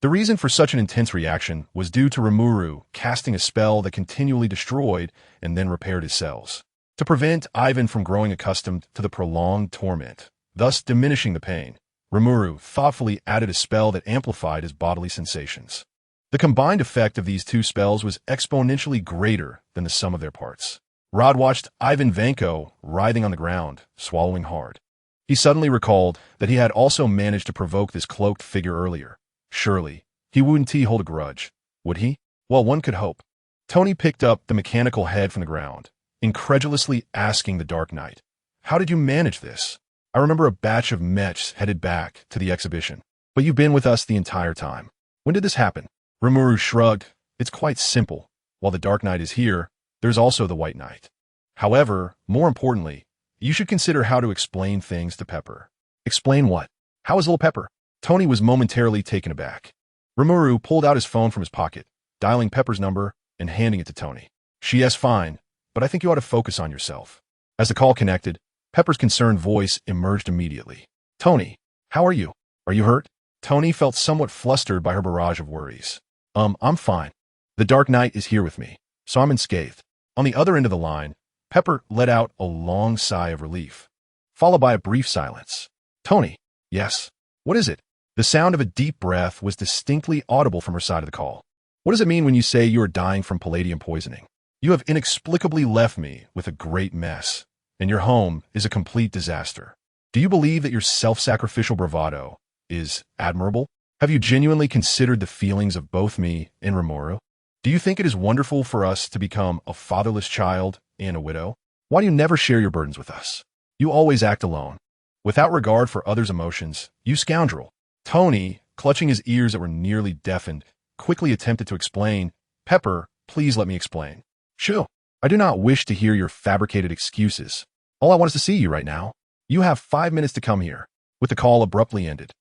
The reason for such an intense reaction was due to Rimuru casting a spell that continually destroyed and then repaired his cells, to prevent Ivan from growing accustomed to the prolonged torment, thus diminishing the pain. Rimuru thoughtfully added a spell that amplified his bodily sensations. The combined effect of these 2 spells was exponentially greater than the sum of their parts. Rod watched Ivan Vanko writhing on the ground, swallowing hard. He suddenly recalled that he had also managed to provoke this cloaked figure earlier. Surely, he wouldn't hold a grudge, would he? Well, one could hope. Tony picked up the mechanical head from the ground, incredulously asking the Dark Knight, "How did you manage this? I remember a batch of mechs headed back to the exhibition, but you've been with us the entire time. When did this happen?" Rimuru shrugged. "It's quite simple. While the Dark Knight is here, there's also the White Knight. However, more importantly, you should consider how to explain things to Pepper." "Explain what? How is little Pepper?" Tony was momentarily taken aback. Rimuru pulled out his phone from his pocket, dialing Pepper's number and handing it to Tony. "She is fine, but I think you ought to focus on yourself." As the call connected, Pepper's concerned voice emerged immediately. "Tony, how are you? Are you hurt?" Tony felt somewhat flustered by her barrage of worries. I'm fine. The Dark Knight is here with me, so I'm unscathed." On the other end of the line, Pepper let out a long sigh of relief, followed by a brief silence. "Tony." "Yes. What is it?" The sound of a deep breath was distinctly audible from her side of the call. "What does it mean when you say you are dying from palladium poisoning? You have inexplicably left me with a great mess, and your home is a complete disaster. Do you believe that your self-sacrificial bravado is admirable? Have you genuinely considered the feelings of both me and Rimuru? Do you think it is wonderful for us to become a fatherless child and a widow? Why do you never share your burdens with us? You always act alone, without regard for others' emotions, you scoundrel." Tony, clutching his ears that were nearly deafened, quickly attempted to explain. "Pepper, please let me explain." "Shoo, I do not wish to hear your fabricated excuses. All I want is to see you right now. You have 5 minutes to come here." With the call abruptly ended,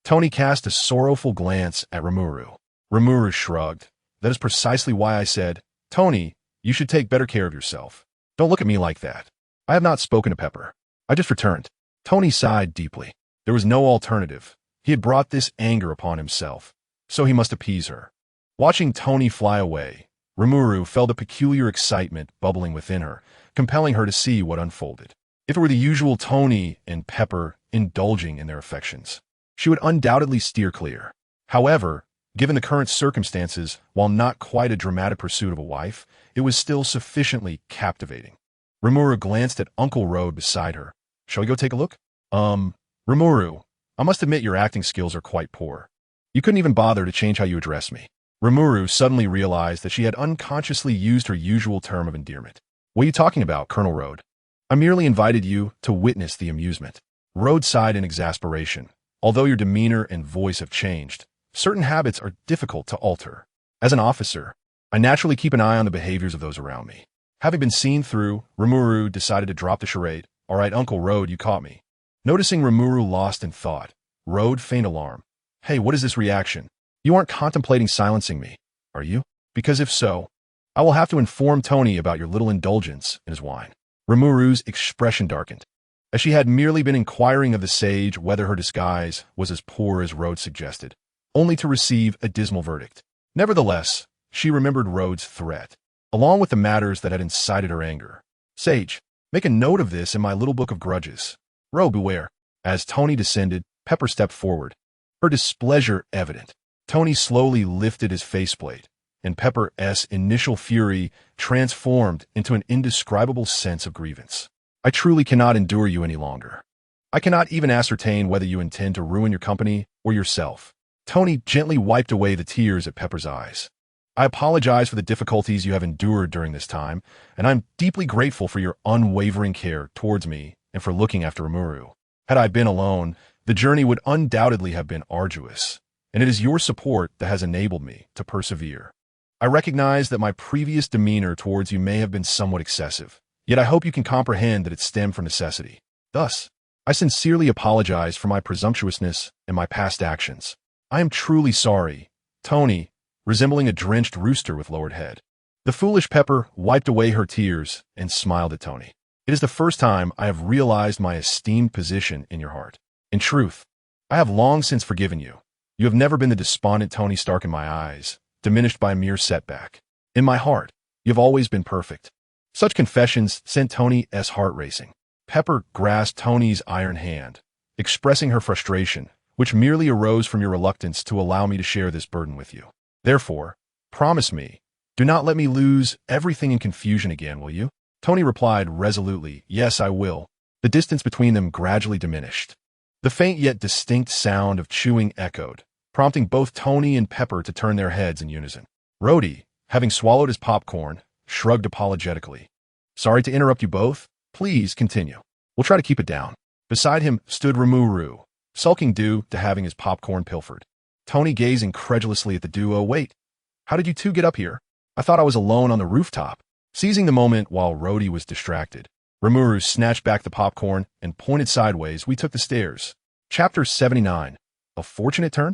Tony cast a sorrowful glance at Rimuru. Rimuru shrugged. "That is precisely why I said, Tony, you should take better care of yourself. Don't look at me like that. I have not spoken to Pepper. I just returned." Tony sighed deeply. There was no alternative. He had brought this anger upon himself, so he must appease her. Watching Tony fly away, Rimuru felt a peculiar excitement bubbling within her, compelling her to see what unfolded. If it were the usual Tony and Pepper indulging in their affections, she would undoubtedly steer clear. However, given the current circumstances, while not quite a dramatic pursuit of a wife, it was still sufficiently captivating. Rimuru glanced at Uncle Road beside her. "Shall we go take a look?" Rimuru, I must admit your acting skills are quite poor. You couldn't even bother to change how you address me." Rimuru suddenly realized that she had unconsciously used her usual term of endearment. "What are you talking about, Colonel Road? I merely invited you to witness the amusement." Road sighed in exasperation. "Although your demeanor and voice have changed, certain habits are difficult to alter. As an officer, I naturally keep an eye on the behaviors of those around me." Having been seen through, Rimuru decided to drop the charade. "All right, Uncle Road, you caught me." Noticing Rimuru lost in thought, Road feigned alarm. "Hey, what is this reaction? You aren't contemplating silencing me, are you? Because if so, I will have to inform Tony about your little indulgence in his wine." Rimuru's expression darkened, as she had merely been inquiring of the sage whether her disguise was as poor as Road suggested, only to receive a dismal verdict. Nevertheless, she remembered Road's threat, along with the matters that had incited her anger. "Sage, make a note of this in my little book of grudges. Road, beware." As Tony descended, Pepper stepped forward, her displeasure evident. Tony slowly lifted his faceplate, and Pepper's initial fury transformed into an indescribable sense of grievance. "I truly cannot endure you any longer. I cannot even ascertain whether you intend to ruin your company or yourself." Tony gently wiped away the tears at Pepper's eyes. I apologize for the difficulties you have endured during this time, and I'm deeply grateful for your unwavering care towards me and for looking after Rimuru. Had I been alone, the journey would undoubtedly have been arduous, and it is your support that has enabled me to persevere. I recognize that my previous demeanor towards you may have been somewhat excessive, yet I hope you can comprehend that it stemmed from necessity. Thus, I sincerely apologize for my presumptuousness and my past actions. I am truly sorry. Tony, resembling a drenched rooster with lowered head. The foolish Pepper wiped away her tears and smiled at Tony. It is the first time I have realized my esteemed position in your heart. In truth, I have long since forgiven you. You have never been the despondent Tony Stark in my eyes, diminished by a mere setback. In my heart, you have always been perfect. Such confessions sent Tony's heart racing. Pepper grasped Tony's iron hand, expressing her frustration, which merely arose from your reluctance to allow me to share this burden with you. Therefore, promise me, do not let me lose everything in confusion again, will you? Tony replied resolutely, yes, I will. The distance between them gradually diminished. The faint yet distinct sound of chewing echoed, prompting both Tony and Pepper to turn their heads in unison. Rhodey, having swallowed his popcorn, shrugged apologetically. Sorry to interrupt you both. Please continue. We'll try to keep it down. Beside him stood Rimuru, sulking due to having his popcorn pilfered. Tony gazed incredulously at the duo. Wait, how did you two get up here? I thought I was alone on the rooftop. Seizing the moment while Rhodey was distracted, Rimuru snatched back the popcorn and pointed sideways. We took the stairs. Chapter 79. A Fortunate Turn?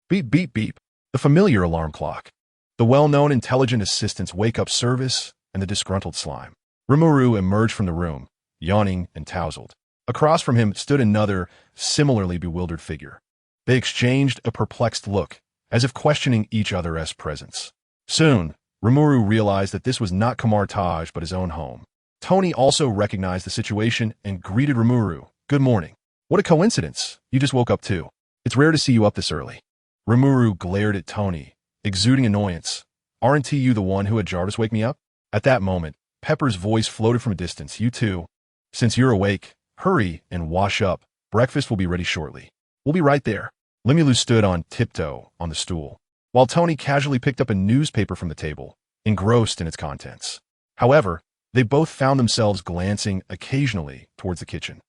Beep, beep, beep. The familiar alarm clock. The well-known intelligent assistant's wake-up service and the disgruntled slime. Rimuru emerged from the room, yawning and tousled. Across from him stood another, similarly bewildered figure. They exchanged a perplexed look, as if questioning each other's presence. Soon, Rimuru realized that this was not Kamartage but his own home. Tony also recognized the situation and greeted Rimuru. Good morning. What a coincidence. You just woke up too. It's rare to see you up this early. Rimuru glared at Tony, exuding annoyance. Aren't you the one who had Jarvis wake me up? At that moment, Pepper's voice floated from a distance. You too. Since you're awake, hurry and wash up. Breakfast will be ready shortly. We'll be right there. Limulu stood on tiptoe on the stool, while Tony casually picked up a newspaper from the table, engrossed in its contents. However, they both found themselves glancing occasionally towards the kitchen.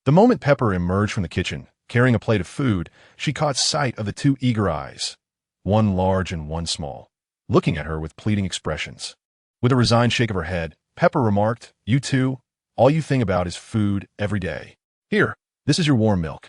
The moment Pepper emerged from the kitchen, carrying a plate of food, she caught sight of the two eager eyes, one large and one small, looking at her with pleading expressions. With a resigned shake of her head, Pepper remarked, You two, all you think about is food every day. Here, this is your warm milk.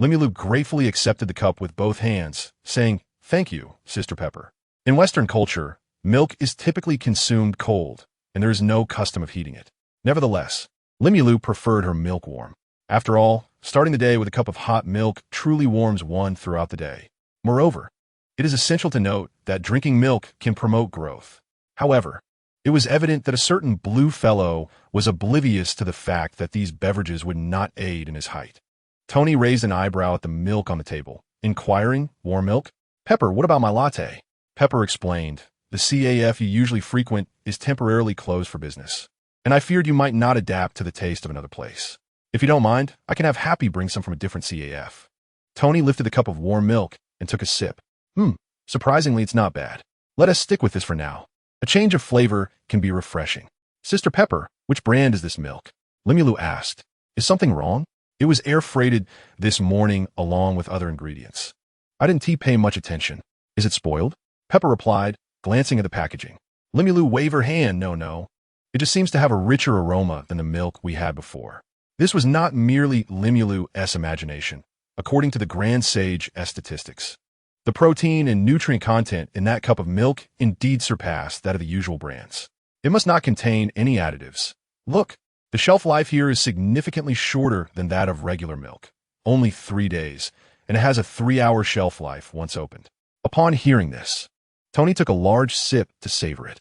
Limulu gratefully accepted the cup with both hands, saying, Thank you, Sister Pepper. In Western culture, milk is typically consumed cold, and there is no custom of heating it. Nevertheless, Limulu preferred her milk warm. After all, starting the day with a cup of hot milk truly warms one throughout the day. Moreover, it is essential to note that drinking milk can promote growth. However, it was evident that a certain blue fellow was oblivious to the fact that these beverages would not aid in his height. Tony raised an eyebrow at the milk on the table, inquiring, warm milk? Pepper, what about my latte? Pepper explained, the CAF you usually frequent is temporarily closed for business, and I feared you might not adapt to the taste of another place. If you don't mind, I can have Happy bring some from a different CAF. Tony lifted the cup of warm milk and took a sip. Surprisingly, it's not bad. Let us stick with this for now. A change of flavor can be refreshing. Sister Pepper, which brand is this milk? Limulu asked. Is something wrong? It was air freighted this morning along with other ingredients. I didn't pay much attention. Is it spoiled? Pepper replied, glancing at the packaging. Limulu waved her hand. No. It just seems to have a richer aroma than the milk we had before. This was not merely Limulu's imagination, according to the Grand Sage's statistics. The protein and nutrient content in that cup of milk indeed surpassed that of the usual brands. It must not contain any additives. Look, the shelf life here is significantly shorter than that of regular milk, only 3 days, and it has a 3-hour shelf life once opened. Upon hearing this, Tony took a large sip to savor it.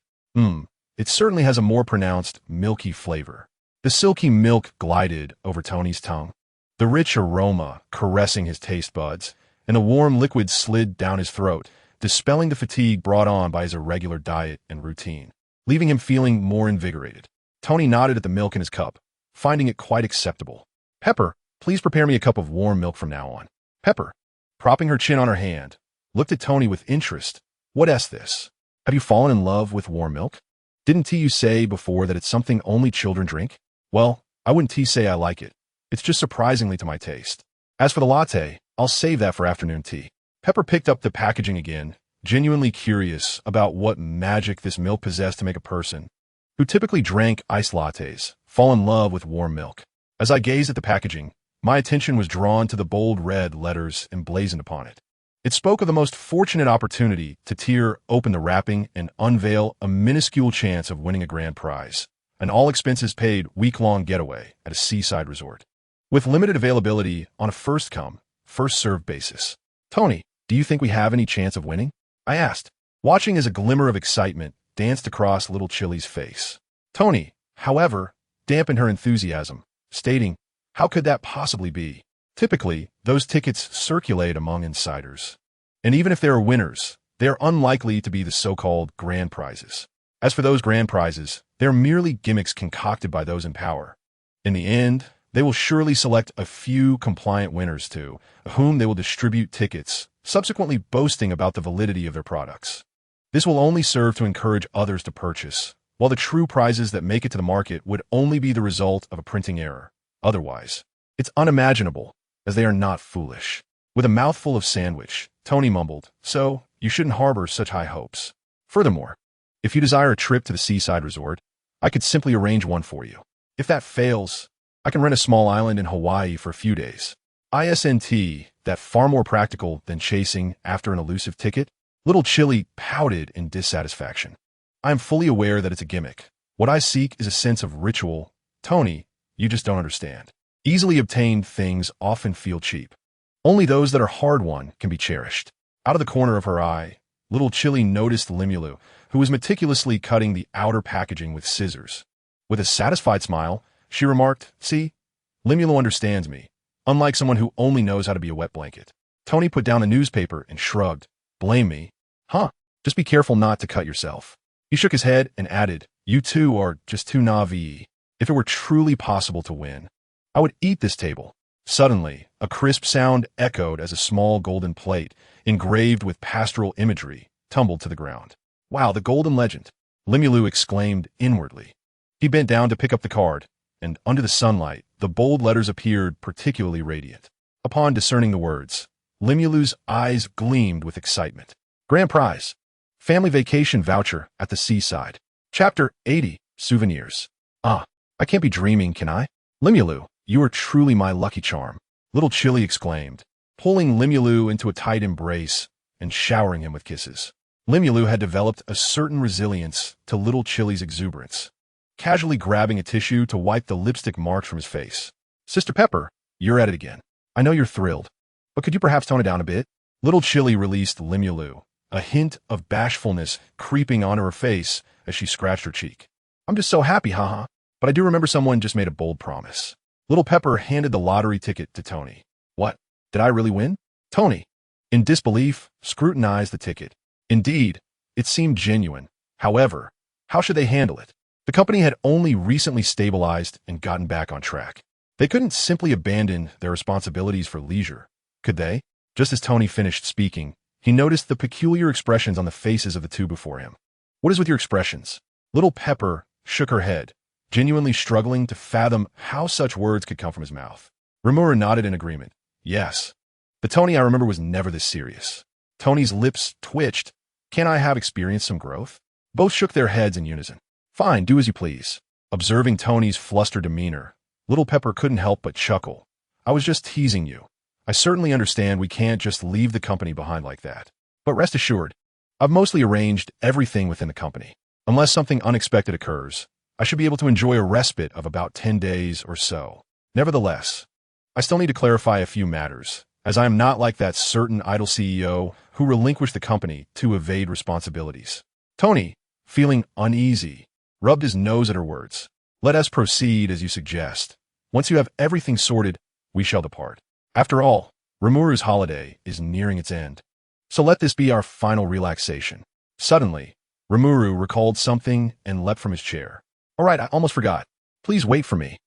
It certainly has a more pronounced, milky flavor. The silky milk glided over Tony's tongue, the rich aroma caressing his taste buds, and the warm liquid slid down his throat, dispelling the fatigue brought on by his irregular diet and routine, leaving him feeling more invigorated. Tony nodded at the milk in his cup, finding it quite acceptable. Pepper, please prepare me a cup of warm milk from now on. Pepper, propping her chin on her hand, looked at Tony with interest. What's this? Have you fallen in love with warm milk? Didn't you say before that it's something only children drink? Well, I wouldn't say I like it. It's just surprisingly to my taste. As for the latte, I'll save that for afternoon tea. Pepper picked up the packaging again, genuinely curious about what magic this milk possessed to make a person, who typically drank iced lattes, fall in love with warm milk. As I gazed at the packaging, my attention was drawn to the bold red letters emblazoned upon it. It spoke of the most fortunate opportunity to tear open the wrapping and unveil a minuscule chance of winning a grand prize, an all-expenses-paid week-long getaway at a seaside resort, with limited availability on a first-come, first-served basis. Tony, do you think we have any chance of winning? I asked, watching as a glimmer of excitement danced across little Chili's face. Tony, however, dampened her enthusiasm, stating, "How could that possibly be? Typically, those tickets circulate among insiders. And even if there are winners, they are unlikely to be the so-called grand prizes. As for those grand prizes, they are merely gimmicks concocted by those in power. In the end, they will surely select a few compliant winners to whom they will distribute tickets, subsequently boasting about the validity of their products. This will only serve to encourage others to purchase, while the true prizes that make it to the market would only be the result of a printing error. Otherwise, it's unimaginable, as they are not foolish." With a mouthful of sandwich, Tony mumbled, "So, you shouldn't harbor such high hopes. Furthermore, if you desire a trip to the seaside resort, I could simply arrange one for you. If that fails, I can rent a small island in Hawaii for a few days. Isn't that far more practical than chasing after an elusive ticket?" Little Chili pouted in dissatisfaction. "I am fully aware that it's a gimmick. What I seek is a sense of ritual. Tony, you just don't understand. Easily obtained things often feel cheap. Only those that are hard-won can be cherished." Out of the corner of her eye, little Chili noticed Limulu, who was meticulously cutting the outer packaging with scissors. With a satisfied smile, she remarked, "See, Limulu understands me, unlike someone who only knows how to be a wet blanket." Tony put down the newspaper and shrugged. "Blame me? Huh, just be careful not to cut yourself." He shook his head and added, "You two are just too naive. If it were truly possible to win, I would eat this table." Suddenly, a crisp sound echoed as a small golden plate, engraved with pastoral imagery, tumbled to the ground. "Wow, the golden legend!" Limulu exclaimed inwardly. He bent down to pick up the card, and under the sunlight, the bold letters appeared particularly radiant. Upon discerning the words, Limulu's eyes gleamed with excitement. Grand prize. Family vacation voucher at the seaside. Chapter 80, Souvenirs. "Ah, I can't be dreaming, can I? Limulu, you are truly my lucky charm," little Chili exclaimed, pulling Limulu into a tight embrace and showering him with kisses. Limulu had developed a certain resilience to little Chili's exuberance, casually grabbing a tissue to wipe the lipstick marks from his face. "Sister Pepper, you're at it again. I know you're thrilled, but could you perhaps tone it down a bit?" Little Chili released Limulu, a hint of bashfulness creeping onto her face as she scratched her cheek. "I'm just so happy, haha. But I do remember someone just made a bold promise." Little Pepper handed the lottery ticket to Tony. "What? Did I really win?" Tony, in disbelief, scrutinized the ticket. Indeed, it seemed genuine. However, how should they handle it? The company had only recently stabilized and gotten back on track. They couldn't simply abandon their responsibilities for leisure, could they? Just as Tony finished speaking, he noticed the peculiar expressions on the faces of the two before him. "What is with your expressions?" Little Pepper shook her head, genuinely struggling to fathom how such words could come from his mouth. Rimuru nodded in agreement. "Yes. The Tony I remember was never this serious." Tony's lips twitched. "Can I have experienced some growth?" Both shook their heads in unison. "Fine, do as you please." Observing Tony's flustered demeanor, Little Pepper couldn't help but chuckle. "I was just teasing you. I certainly understand we can't just leave the company behind like that. But rest assured, I've mostly arranged everything within the company. Unless something unexpected occurs, I should be able to enjoy a respite of about 10 days or so. Nevertheless, I still need to clarify a few matters, as I am not like that certain idle CEO who relinquished the company to evade responsibilities." Tony, feeling uneasy, rubbed his nose at her words. "Let us proceed as you suggest. Once you have everything sorted, we shall depart. After all, Rimuru's holiday is nearing its end. So let this be our final relaxation." Suddenly, Rimuru recalled something and leapt from his chair. "All right, I almost forgot. Please wait for me."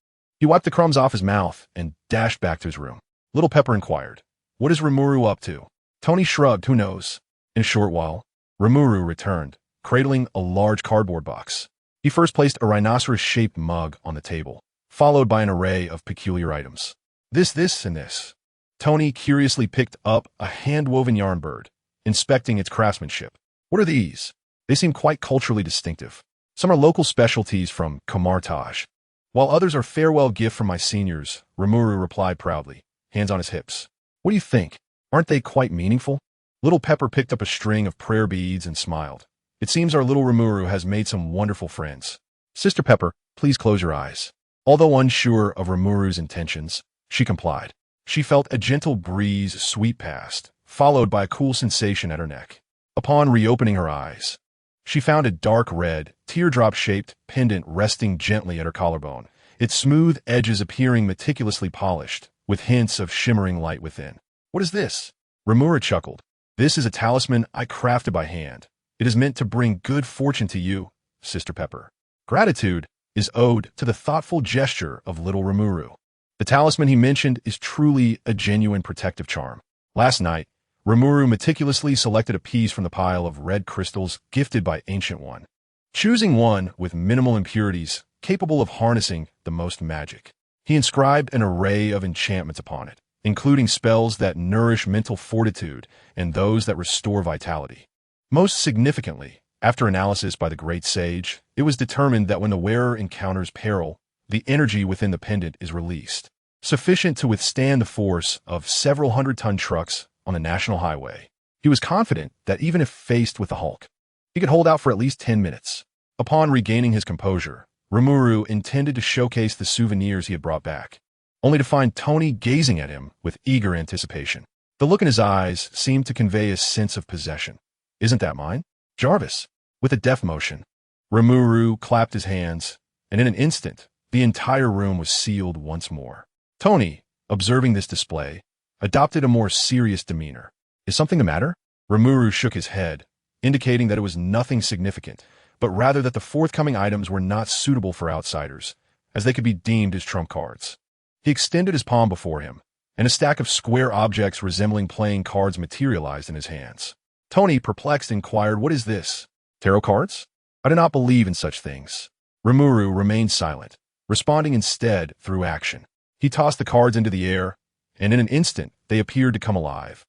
He wiped the crumbs off his mouth and dashed back to his room. Little Pepper inquired, "What is Rimuru up to?" Tony shrugged, "Who knows?" In a short while, Rimuru returned, cradling a large cardboard box. He first placed a rhinoceros-shaped mug on the table, followed by an array of peculiar items. This, and this. Tony curiously picked up a hand-woven yarn bird, inspecting its craftsmanship. What are these? They seem quite culturally distinctive. Some are local specialties from Kamartaj, while others are farewell gift from my seniors, Rimuru replied proudly, hands on his hips. What do you think? Aren't they quite meaningful? Little Pepper picked up a string of prayer beads and smiled. It seems our little Rimuru has made some wonderful friends. Sister Pepper, please close your eyes. Although unsure of Rimuru's intentions, she complied. She felt a gentle breeze sweep past, followed by a cool sensation at her neck. Upon reopening her eyes, she found a dark red, teardrop-shaped pendant resting gently at her collarbone, its smooth edges appearing meticulously polished, with hints of shimmering light within. What is this? Rimuru chuckled. This is a talisman I crafted by hand. It is meant to bring good fortune to you, Sister Pepper. Gratitude is owed to the thoughtful gesture of little Rimuru. The talisman he mentioned is truly a genuine protective charm. Last night, Rimuru meticulously selected a piece from the pile of red crystals gifted by Ancient One, choosing one with minimal impurities capable of harnessing the most magic. He inscribed an array of enchantments upon it, including spells that nourish mental fortitude and those that restore vitality. Most significantly, after analysis by the great sage, it was determined that when the wearer encounters peril, the energy within the pendant is released, sufficient to withstand the force of several hundred-ton trucks on the national highway. He was confident that even if faced with the Hulk, he could hold out for at least 10 minutes. Upon regaining his composure, Rimuru intended to showcase the souvenirs he had brought back, only to find Tony gazing at him with eager anticipation. The look in his eyes seemed to convey a sense of possession. Isn't that mine? Jarvis. With a deft motion, Rimuru clapped his hands, and in an instant, the entire room was sealed once more. Tony, observing this display, adopted a more serious demeanor. Is something the matter? Rimuru shook his head, indicating that it was nothing significant, but rather that the forthcoming items were not suitable for outsiders, as they could be deemed as trump cards. He extended his palm before him, and a stack of square objects resembling playing cards materialized in his hands. Tony, perplexed, inquired, "What is this? Tarot cards? I do not believe in such things." Rimuru remained silent, responding instead through action. He tossed the cards into the air, and in an instant they appeared to come alive,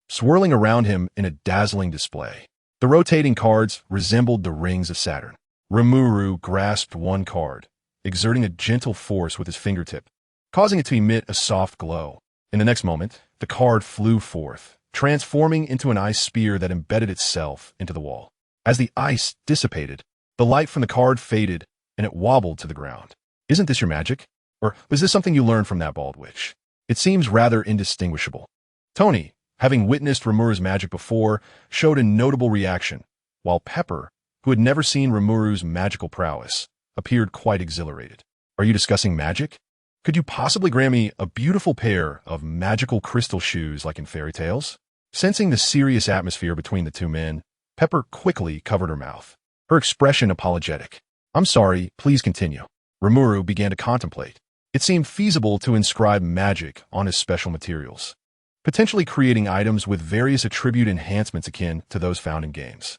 swirling around him in a dazzling display. The rotating cards resembled the rings of Saturn. Rimuru grasped one card, exerting a gentle force with his fingertip, causing it to emit a soft glow. In the next moment, the card flew forth, transforming into an ice spear that embedded itself into the wall. As the ice dissipated, the light from the card faded, and it wobbled to the ground. Isn't this your magic? Or was this something you learned from that bald witch? It seems rather indistinguishable. Tony, having witnessed Rimuru's magic before, showed a notable reaction, while Pepper, who had never seen Rimuru's magical prowess, appeared quite exhilarated. Are you discussing magic? Could you possibly grant me a beautiful pair of magical crystal shoes like in fairy tales? Sensing the serious atmosphere between the two men, Pepper quickly covered her mouth, her expression apologetic. I'm sorry, please continue. Rimuru began to contemplate. It seemed feasible to inscribe magic on his special materials, potentially creating items with various attribute enhancements akin to those found in games.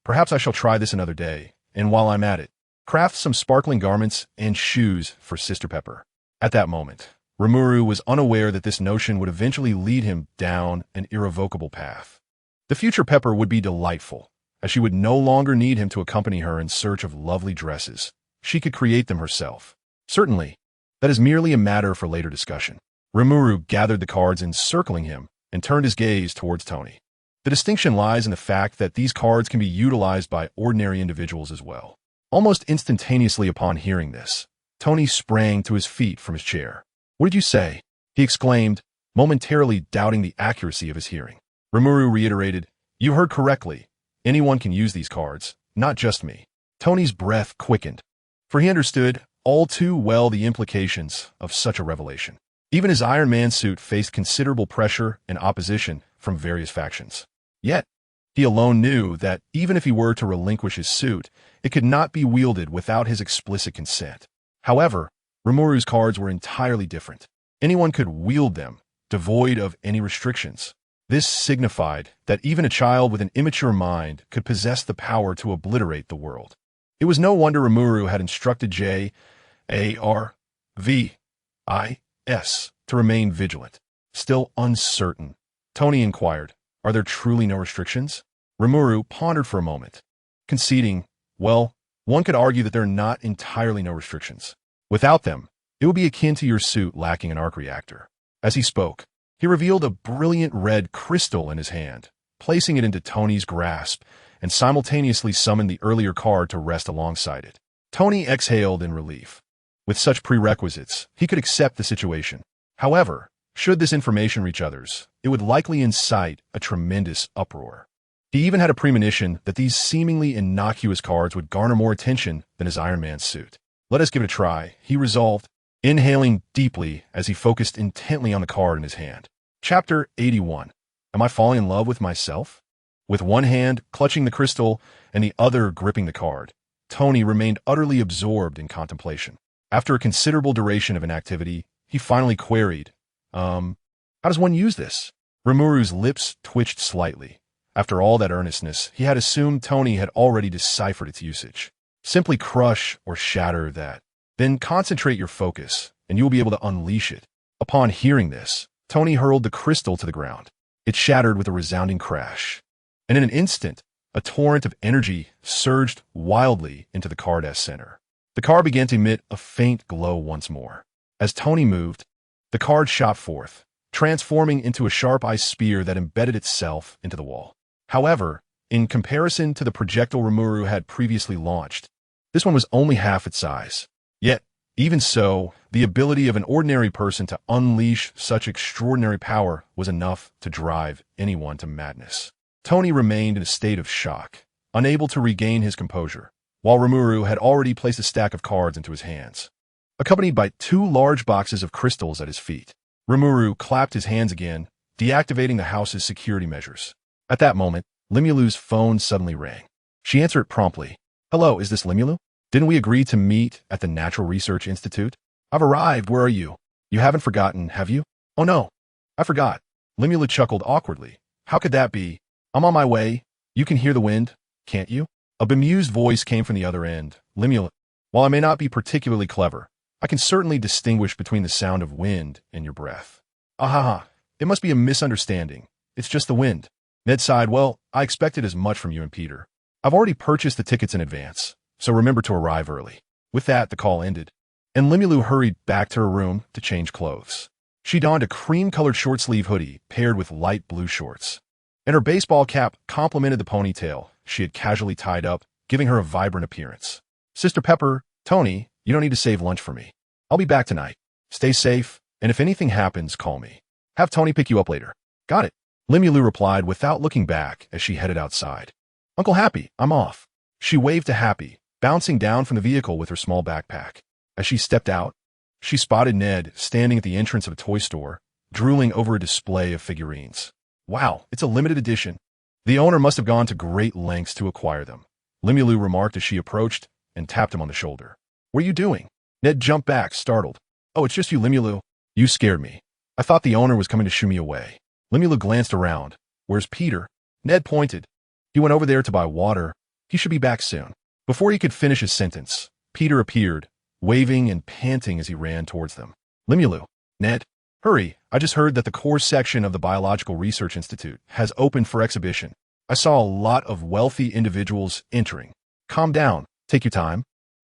Perhaps I shall try this another day, and while I'm at it, craft some sparkling garments and shoes for Sister Pepper. At that moment, Rimuru was unaware that this notion would eventually lead him down an irrevocable path. The future Pepper would be delightful, as she would no longer need him to accompany her in search of lovely dresses. She could create them herself. Certainly, that is merely a matter for later discussion. Rimuru gathered the cards encircling him and turned his gaze towards Tony. The distinction lies in the fact that these cards can be utilized by ordinary individuals as well. Almost instantaneously upon hearing this, Tony sprang to his feet from his chair. What did you say? He exclaimed, momentarily doubting the accuracy of his hearing. Rimuru reiterated, You heard correctly. Anyone can use these cards, not just me. Tony's breath quickened, for he understood all too well the implications of such a revelation. Even his Iron Man suit faced considerable pressure and opposition from various factions. Yet, he alone knew that even if he were to relinquish his suit, it could not be wielded without his explicit consent. However, Rimuru's cards were entirely different. Anyone could wield them, devoid of any restrictions. This signified that even a child with an immature mind could possess the power to obliterate the world. It was no wonder Rimuru had instructed J.A.R.V.I.S. to remain vigilant. Still uncertain, Tony inquired, "Are there truly no restrictions?" Rimuru pondered for a moment, conceding, "Well, one could argue that there are not entirely no restrictions. Without them, it would be akin to your suit lacking an arc reactor." As he spoke, he revealed a brilliant red crystal in his hand, placing it into Tony's grasp, and simultaneously summoned the earlier card to rest alongside it. Tony exhaled in relief. With such prerequisites, he could accept the situation. However, should this information reach others, it would likely incite a tremendous uproar. He even had a premonition that these seemingly innocuous cards would garner more attention than his Iron Man suit. "Let us give it a try," he resolved, inhaling deeply as he focused intently on the card in his hand. Chapter 81. Am I falling in love with myself? With one hand clutching the crystal and the other gripping the card, Tony remained utterly absorbed in contemplation. After a considerable duration of inactivity, he finally queried, how does one use this?" Rimuru's lips twitched slightly. After all that earnestness, he had assumed Tony had already deciphered its usage. "Simply crush or shatter that. Then concentrate your focus, and you will be able to unleash it." Upon hearing this, Tony hurled the crystal to the ground. It shattered with a resounding crash, and in an instant, a torrent of energy surged wildly into the card's center. The card began to emit a faint glow once more. As Tony moved, the card shot forth, transforming into a sharp-eyed spear that embedded itself into the wall. However, in comparison to the projectile Rimuru had previously launched, this one was only half its size. Yet, even so, the ability of an ordinary person to unleash such extraordinary power was enough to drive anyone to madness. Tony remained in a state of shock, unable to regain his composure, while Rimuru had already placed a stack of cards into his hands, accompanied by 2 large boxes of crystals at his feet. Rimuru clapped his hands again, deactivating the house's security measures. At that moment, Limulu's phone suddenly rang. She answered it promptly. "Hello, is this Limulu? Didn't we agree to meet at the Natural Research Institute? I've arrived, where are you? You haven't forgotten, have you?" "Oh no, I forgot." Limulu chuckled awkwardly. "How could that be? I'm on my way. You can hear the wind, can't you?" A bemused voice came from the other end. "Limulu, while I may not be particularly clever, I can certainly distinguish between the sound of wind and your breath." "Ahaha, it must be a misunderstanding. It's just the wind." Ned sighed. "Well, I expected as much from you and Peter. I've already purchased the tickets in advance, so remember to arrive early." With that, the call ended, and Limulu hurried back to her room to change clothes. She donned a cream-colored short-sleeve hoodie paired with light blue shorts, and her baseball cap complemented the ponytail she had casually tied up, giving her a vibrant appearance. "Sister Pepper, Tony, you don't need to save lunch for me. I'll be back tonight. Stay safe, and if anything happens, call me. Have Tony pick you up later." "Got it," Limulu replied without looking back as she headed outside. "Uncle Happy, I'm off." She waved to Happy, bouncing down from the vehicle with her small backpack. As she stepped out, she spotted Ned standing at the entrance of a toy store, drooling over a display of figurines. "Wow, it's a limited edition. The owner must have gone to great lengths to acquire them," Limulu remarked as she approached and tapped him on the shoulder. "What are you doing?" Ned jumped back, startled. "Oh, it's just you, Limulu. You scared me. I thought the owner was coming to shoo me away." Limulu glanced around. "Where's Peter?" Ned pointed. "He went over there to buy water. He should be back soon." Before he could finish his sentence, Peter appeared, waving and panting as he ran towards them. "Limulu, Ned, hurry. I just heard that the core section of the Biological Research Institute has opened for exhibition. I saw a lot of wealthy individuals entering." "Calm down. Take your time,"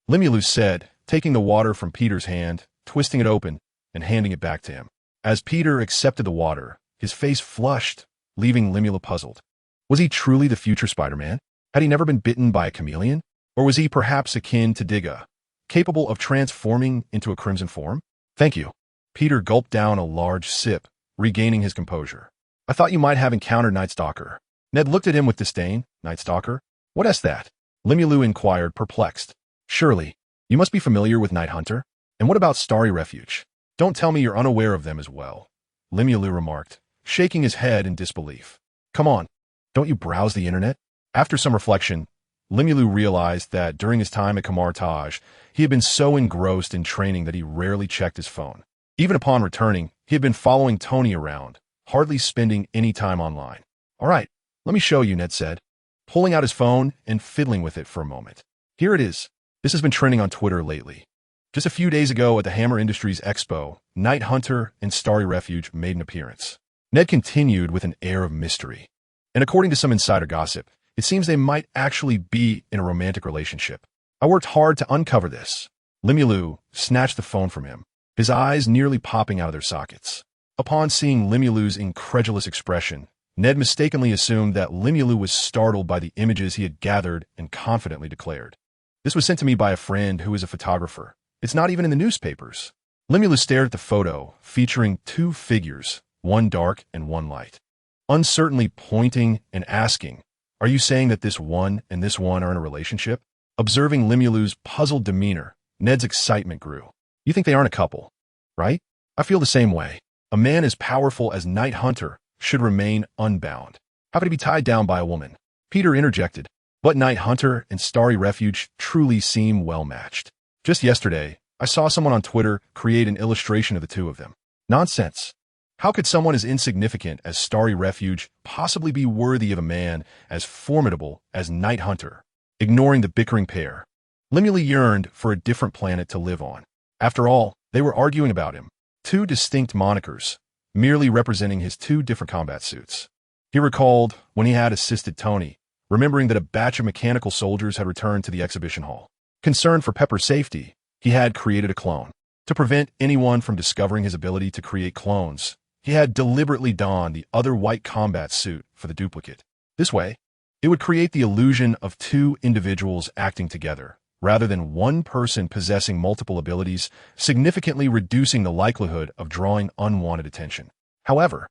Limulu said, taking the water from Peter's hand, twisting it open, and handing it back to him. As Peter accepted the water, his face flushed, leaving Limulu puzzled. Was he truly the future Spider-Man? Had he never been bitten by a chameleon? Or was he perhaps akin to Digga, capable of transforming into a crimson form? "Thank you." Peter gulped down a large sip, regaining his composure. "I thought you might have encountered Night Stalker." Ned looked at him with disdain. "Night Stalker? What is that?" Limulu inquired, perplexed. "Surely, you must be familiar with Night Hunter. And what about Starry Refuge? Don't tell me you're unaware of them as well," Limulu remarked, shaking his head in disbelief. "Come on, don't you browse the internet?" After some reflection, Limulu realized that during his time at Kamar Taj, he had been so engrossed in training that he rarely checked his phone. Even upon returning, he had been following Tony around, hardly spending any time online. All right, let me show you, Ned said, pulling out his phone and fiddling with it for a moment. Here it is. This has been trending on Twitter lately. Just a few days ago at the Hammer Industries Expo, Night Hunter and Starry Refuge made an appearance. Ned continued with an air of mystery. And according to some insider gossip, it seems they might actually be in a romantic relationship. I worked hard to uncover this. Limulu snatched the phone from him, his eyes nearly popping out of their sockets. Upon seeing Limulu's incredulous expression, Ned mistakenly assumed that Limulu was startled by the images he had gathered and confidently declared, "This was sent to me by a friend who is a photographer. It's not even in the newspapers." Limulu stared at the photo, featuring two figures, one dark and one light, uncertainly pointing and asking, "Are you saying that this one and this one are in a relationship?" Observing Limulu's puzzled demeanor, Ned's excitement grew. "You think they aren't a couple, right? I feel the same way. A man as powerful as Night Hunter should remain unbound. How could he be tied down by a woman?" Peter interjected, "But Night Hunter and Starry Refuge truly seem well matched. Just yesterday, I saw someone on Twitter create an illustration of the two of them. Nonsense. How could someone as insignificant as Starry Refuge possibly be worthy of a man as formidable as Night Hunter?" Ignoring the bickering pair, Limulu yearned for a different planet to live on. After all, they were arguing about him. Two distinct monikers, merely representing his two different combat suits. He recalled when he had assisted Tony, remembering that a batch of mechanical soldiers had returned to the exhibition hall. Concerned for Pepper's safety, he had created a clone. To prevent anyone from discovering his ability to create clones, he had deliberately donned the other white combat suit for the duplicate. This way, it would create the illusion of two individuals acting together, rather than one person possessing multiple abilities, significantly reducing the likelihood of drawing unwanted attention. However,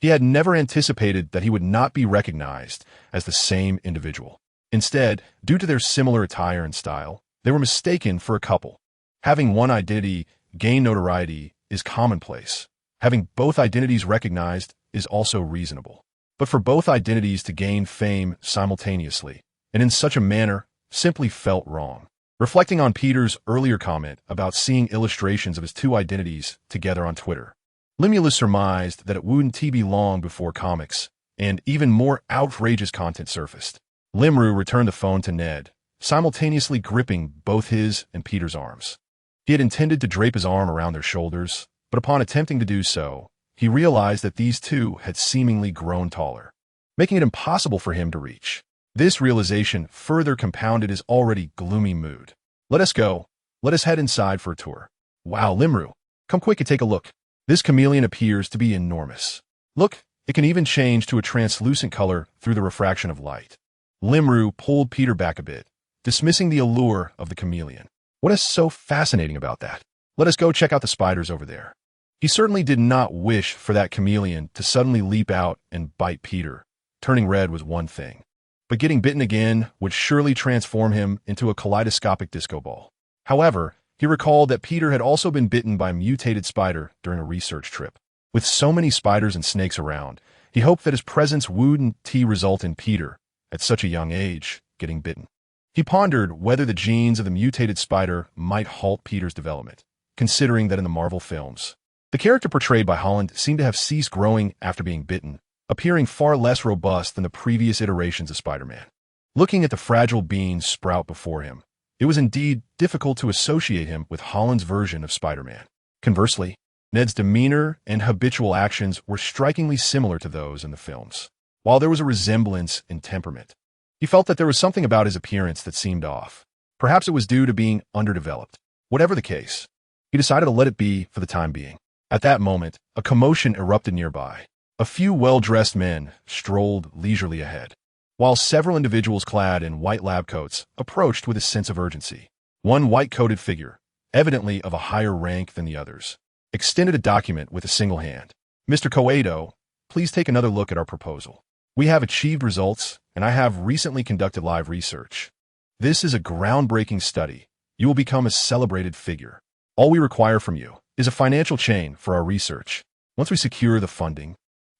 he had never anticipated that he would not be recognized as the same individual. Instead, due to their similar attire and style, they were mistaken for a couple. Having one identity gain notoriety is commonplace. Having both identities recognized is also reasonable. But for both identities to gain fame simultaneously, and in such a manner, simply felt wrong. Reflecting on Peter's earlier comment about seeing illustrations of his two identities together on Twitter, Limulu surmised that it wouldn't be long before comics and even more outrageous content surfaced. Limru returned the phone to Ned, simultaneously gripping both his and Peter's arms. He had intended to drape his arm around their shoulders, but upon attempting to do so, he realized that these two had seemingly grown taller, making it impossible for him to reach. This realization further compounded his already gloomy mood. "Let us go. Let us head inside for a tour." "Wow, Limru, come quick and take a look. This chameleon appears to be enormous. Look, it can even change to a translucent color through the refraction of light." Limru pulled Peter back a bit, dismissing the allure of the chameleon. "What is so fascinating about that? Let us go check out the spiders over there." He certainly did not wish for that chameleon to suddenly leap out and bite Peter. Turning red was one thing, but getting bitten again would surely transform him into a kaleidoscopic disco ball. However, he recalled that Peter had also been bitten by a mutated spider during a research trip. With so many spiders and snakes around, he hoped that his presence wouldn't result in Peter, at such a young age, getting bitten. He pondered whether the genes of the mutated spider might halt Peter's development, considering that in the Marvel films, the character portrayed by Holland seemed to have ceased growing after being bitten, appearing far less robust than the previous iterations of Spider-Man. Looking at the fragile beans sprout before him, it was indeed difficult to associate him with Holland's version of Spider-Man. Conversely, Ned's demeanor and habitual actions were strikingly similar to those in the films. While there was a resemblance in temperament, he felt that there was something about his appearance that seemed off. Perhaps it was due to being underdeveloped. Whatever the case, he decided to let it be for the time being. At that moment, a commotion erupted nearby. A few well-dressed men strolled leisurely ahead, while several individuals clad in white lab coats approached with a sense of urgency. One white-coated figure, evidently of a higher rank than the others, extended a document with a single hand. "Mr. Coedo, please take another look at our proposal. We have achieved results, and I have recently conducted live research. This is a groundbreaking study. You will become a celebrated figure. All we require from you is a financial chain for our research. Once we secure the funding,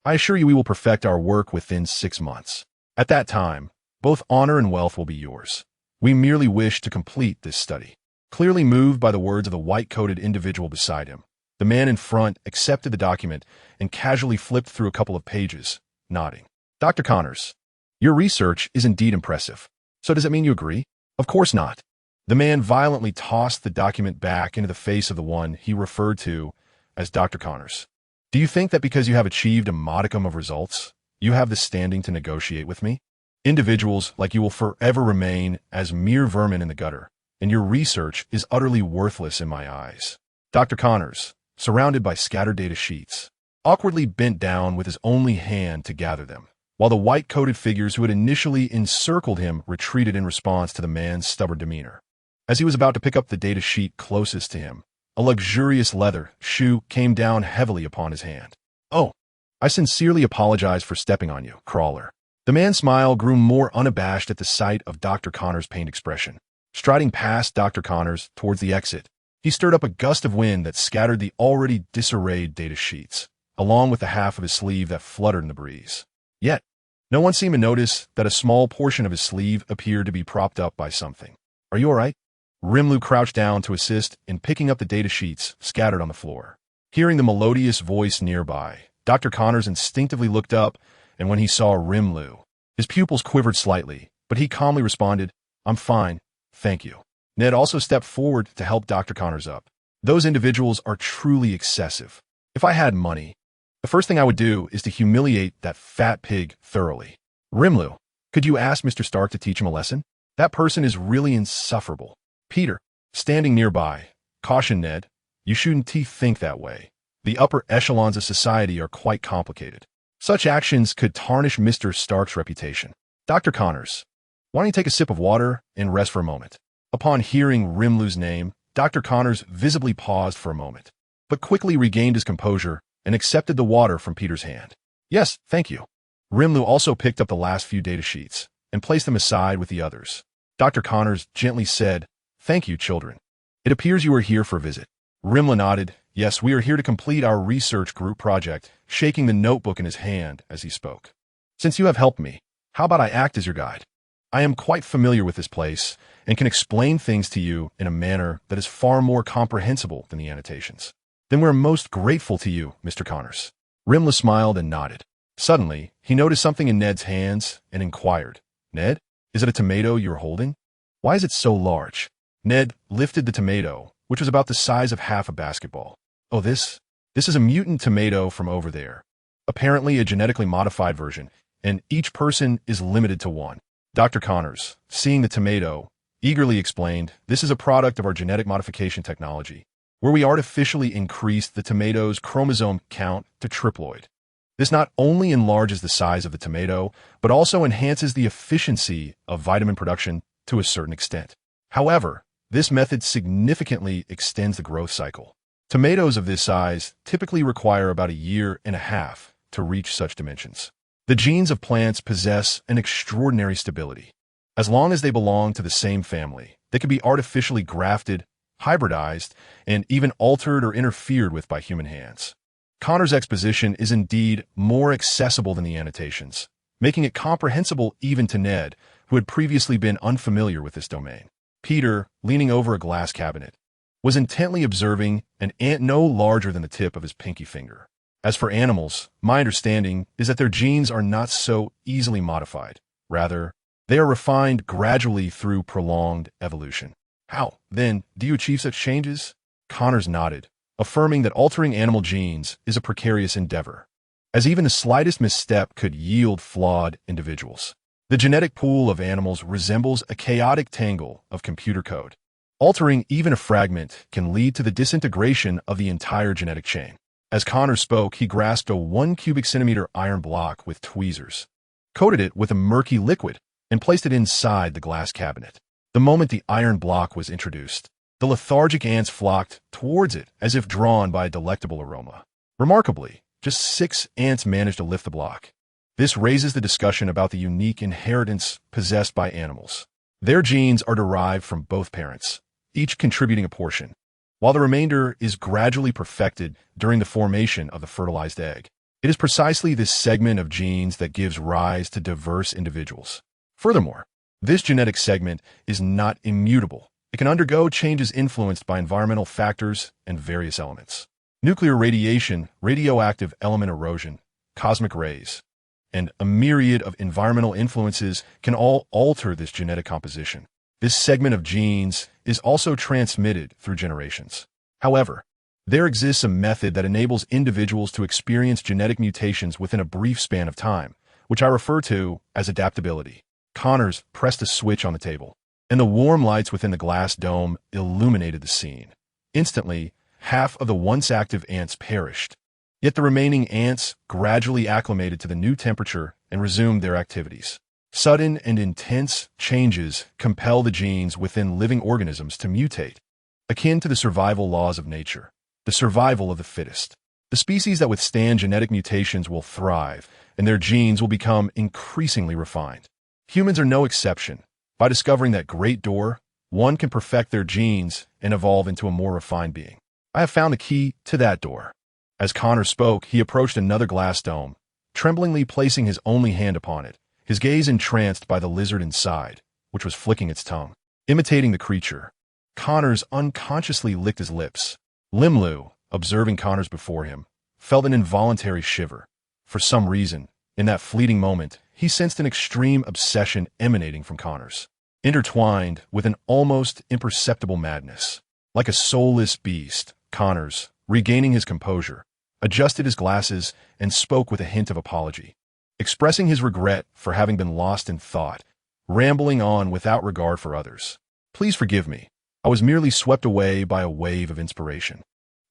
I assure you we will perfect our work within 6 months. At that time, both honor and wealth will be yours. We merely wish to complete this study." Clearly moved by the words of the white-coated individual beside him, The man in front accepted the document and casually flipped through a couple of pages, nodding. Dr. Connors, your research is indeed impressive. So does it mean you agree? Of course not. The man violently tossed the document back into the face of the one he referred to as Dr. Connors. Do you think that because you have achieved a modicum of results, you have the standing to negotiate with me? Individuals like you will forever remain as mere vermin in the gutter, and your research is utterly worthless in my eyes. Dr. Connors, surrounded by scattered data sheets, awkwardly bent down with his only hand to gather them, while the white-coated figures who had initially encircled him retreated in response to the man's stubborn demeanor. As he was about to pick up the data sheet closest to him, a luxurious leather shoe came down heavily upon his hand. Oh, I sincerely apologize for stepping on you, crawler. The man's smile grew more unabashed at the sight of Dr. Connors' pained expression. Striding past Dr. Connors towards the exit, he stirred up a gust of wind that scattered the already disarrayed data sheets, along with the half of his sleeve that fluttered in the breeze. Yet, no one seemed to notice that a small portion of his sleeve appeared to be propped up by something. Are you all right? Rimlu crouched down to assist in picking up the data sheets scattered on the floor. Hearing the melodious voice nearby, Dr. Connors instinctively looked up, and when he saw Rimlu, his pupils quivered slightly, but he calmly responded, I'm fine, thank you. Ned also stepped forward to help Dr. Connors up. Those individuals are truly excessive. If I had money, the first thing I would do is to humiliate that fat pig thoroughly. Rimlu, could you ask Mr. Stark to teach him a lesson? That person is really insufferable. Peter, standing nearby, cautioned Ned, you shouldn't think that way. The upper echelons of society are quite complicated. Such actions could tarnish Mr. Stark's reputation. Dr. Connors, why don't you take a sip of water and rest for a moment? Upon hearing Rimlu's name, Dr. Connors visibly paused for a moment, but quickly regained his composure and accepted the water from Peter's hand. Yes, thank you. Rimlu also picked up the last few data sheets and placed them aside with the others. Dr. Connors gently said, Thank you, children. It appears you are here for a visit. Rimlu nodded. Yes, we are here to complete our research group project, shaking the notebook in his hand as he spoke. Since you have helped me, how about I act as your guide? I am quite familiar with this place and can explain things to you in a manner that is far more comprehensible than the annotations. Then we're most grateful to you, Mr. Connors. Rimlu smiled and nodded. Suddenly, he noticed something in Ned's hands and inquired, Ned, is it a tomato you're holding? Why is it so large? Ned lifted the tomato, which was about the size of half a basketball. Oh, this is a mutant tomato from over there. Apparently a genetically modified version, and each person is limited to one. Dr. Connors, seeing the tomato, eagerly explained, this is a product of our genetic modification technology, where we artificially increased the tomato's chromosome count to triploid. This not only enlarges the size of the tomato, but also enhances the efficiency of vitamin production to a certain extent. However, this method significantly extends the growth cycle. Tomatoes of this size typically require about 1.5 years to reach such dimensions. The genes of plants possess an extraordinary stability. As long as they belong to the same family, they can be artificially grafted, hybridized, and even altered or interfered with by human hands. Connor's exposition is indeed more accessible than the annotations, making it comprehensible even to Ned, who had previously been unfamiliar with this domain. Peter, leaning over a glass cabinet, was intently observing an ant no larger than the tip of his pinky finger. As for animals, my understanding is that their genes are not so easily modified. Rather, they are refined gradually through prolonged evolution. How, then, do you achieve such changes? Connors nodded, affirming that altering animal genes is a precarious endeavor, as even the slightest misstep could yield flawed individuals. The genetic pool of animals resembles a chaotic tangle of computer code. Altering even a fragment can lead to the disintegration of the entire genetic chain. As Connor spoke, he grasped a 1 cubic centimeter iron block with tweezers, coated it with a murky liquid, and placed it inside the glass cabinet. The moment the iron block was introduced, the lethargic ants flocked towards it as if drawn by a delectable aroma. Remarkably, just 6 ants managed to lift the block. This raises the discussion about the unique inheritance possessed by animals. Their genes are derived from both parents, each contributing a portion, while the remainder is gradually perfected during the formation of the fertilized egg. It is precisely this segment of genes that gives rise to diverse individuals. Furthermore, this genetic segment is not immutable. It can undergo changes influenced by environmental factors and various elements. Nuclear radiation, radioactive element erosion, cosmic rays, and a myriad of environmental influences can all alter this genetic composition. This segment of genes is also transmitted through generations. However, there exists a method that enables individuals to experience genetic mutations within a brief span of time, which I refer to as adaptability. Connors pressed a switch on the table, and the warm lights within the glass dome illuminated the scene. Instantly, half of the once active ants perished. Yet the remaining ants gradually acclimated to the new temperature and resumed their activities. Sudden and intense changes compel the genes within living organisms to mutate, akin to the survival laws of nature, the survival of the fittest. The species that withstand genetic mutations will thrive, and their genes will become increasingly refined. Humans are no exception. By discovering that great door, one can perfect their genes and evolve into a more refined being. I have found the key to that door. As Connor spoke, he approached another glass dome, tremblingly placing his only hand upon it, his gaze entranced by the lizard inside, which was flicking its tongue. Imitating the creature, Connors unconsciously licked his lips. Limlu, observing Connors before him, felt an involuntary shiver. For some reason, in that fleeting moment, he sensed an extreme obsession emanating from Connors, intertwined with an almost imperceptible madness. Like a soulless beast, Connors, regaining his composure, adjusted his glasses and spoke with a hint of apology, expressing his regret for having been lost in thought, rambling on without regard for others. Please forgive me. I was merely swept away by a wave of inspiration.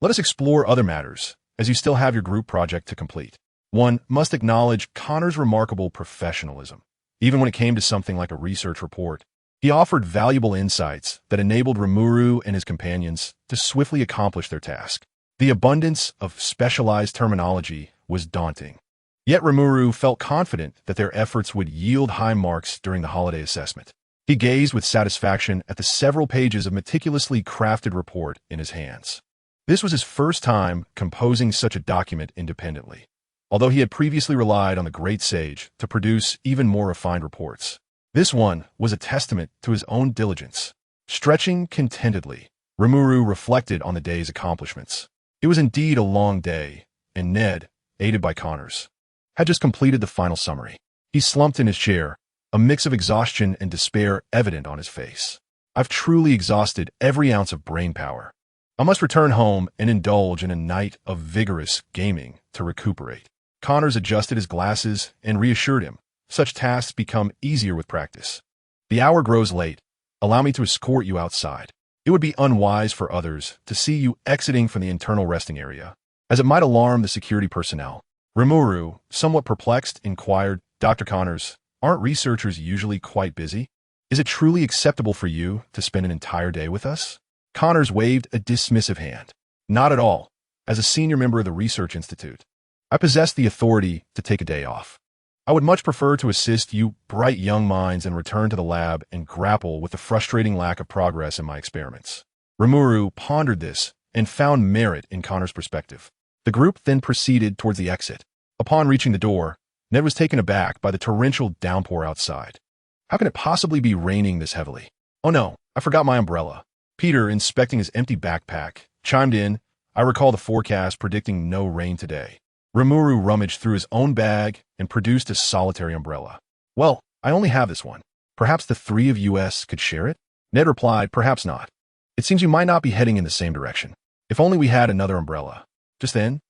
Let us explore other matters, as you still have your group project to complete. One must acknowledge Connor's remarkable professionalism. Even when it came to something like a research report, he offered valuable insights that enabled Rimuru and his companions to swiftly accomplish their task. The abundance of specialized terminology was daunting. Yet Rimuru felt confident that their efforts would yield high marks during the holiday assessment. He gazed with satisfaction at the several pages of meticulously crafted report in his hands. This was his first time composing such a document independently, although he had previously relied on the great sage to produce even more refined reports. This one was a testament to his own diligence. Stretching contentedly, Rimuru reflected on the day's accomplishments. It was indeed a long day, and Ned, aided by Connors, had just completed the final summary. He slumped in his chair, a mix of exhaustion and despair evident on his face. I've truly exhausted every ounce of brain power. I must return home and indulge in a night of vigorous gaming to recuperate. Connors adjusted his glasses and reassured him. Such tasks become easier with practice. The hour grows late. Allow me to escort you outside. It would be unwise for others to see you exiting from the internal resting area, as it might alarm the security personnel. Rimuru, somewhat perplexed, inquired, Dr. Connors, aren't researchers usually quite busy? Is it truly acceptable for you to spend an entire day with us? Connors waved a dismissive hand. Not at all. As a senior member of the Research Institute, I possess the authority to take a day off. I would much prefer to assist you bright young minds and return to the lab and grapple with the frustrating lack of progress in my experiments. Rimuru pondered this and found merit in Connor's perspective. The group then proceeded towards the exit. Upon reaching the door, Ned was taken aback by the torrential downpour outside. How can it possibly be raining this heavily? Oh no, I forgot my umbrella. Peter, inspecting his empty backpack, chimed in, I recall the forecast predicting no rain today. Rimuru rummaged through his own bag and produced a solitary umbrella. Well, I only have this one. Perhaps the three of us could share it? Ned replied, perhaps not. It seems you might not be heading in the same direction. If only we had another umbrella. Just then,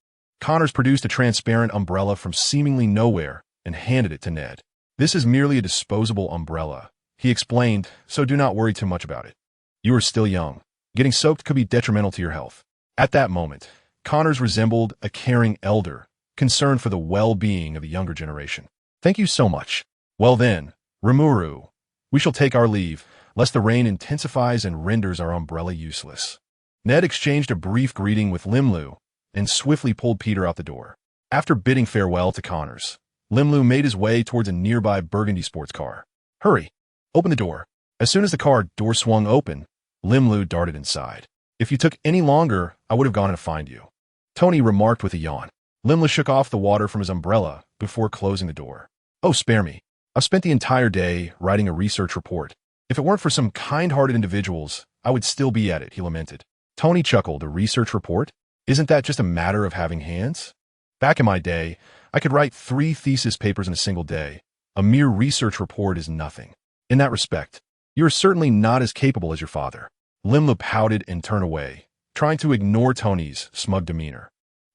Connors produced a transparent umbrella from seemingly nowhere and handed it to Ned. This is merely a disposable umbrella, he explained, so do not worry too much about it. You are still young. Getting soaked could be detrimental to your health. At that moment, Connors resembled a caring elder, concerned for the well-being of the younger generation. Thank you so much. Well then, Rimuru, we shall take our leave, lest the rain intensifies and renders our umbrella useless. Ned exchanged a brief greeting with Limlu and swiftly pulled Peter out the door. After bidding farewell to Connors, Limlu made his way towards a nearby burgundy sports car. Hurry, open the door. As soon as the car door swung open, Limlu darted inside. If you took any longer, I would have gone to find you, Tony remarked with a yawn. Limlu shook off the water from his umbrella before closing the door. Oh, spare me. I've spent the entire day writing a research report. If it weren't for some kind-hearted individuals, I would still be at it, he lamented. Tony chuckled. A research report? Isn't that just a matter of having hands? Back in my day, I could write 3 thesis papers in a single day. A mere research report is nothing. In that respect, you are certainly not as capable as your father. Limlu pouted and turned away, trying to ignore Tony's smug demeanor,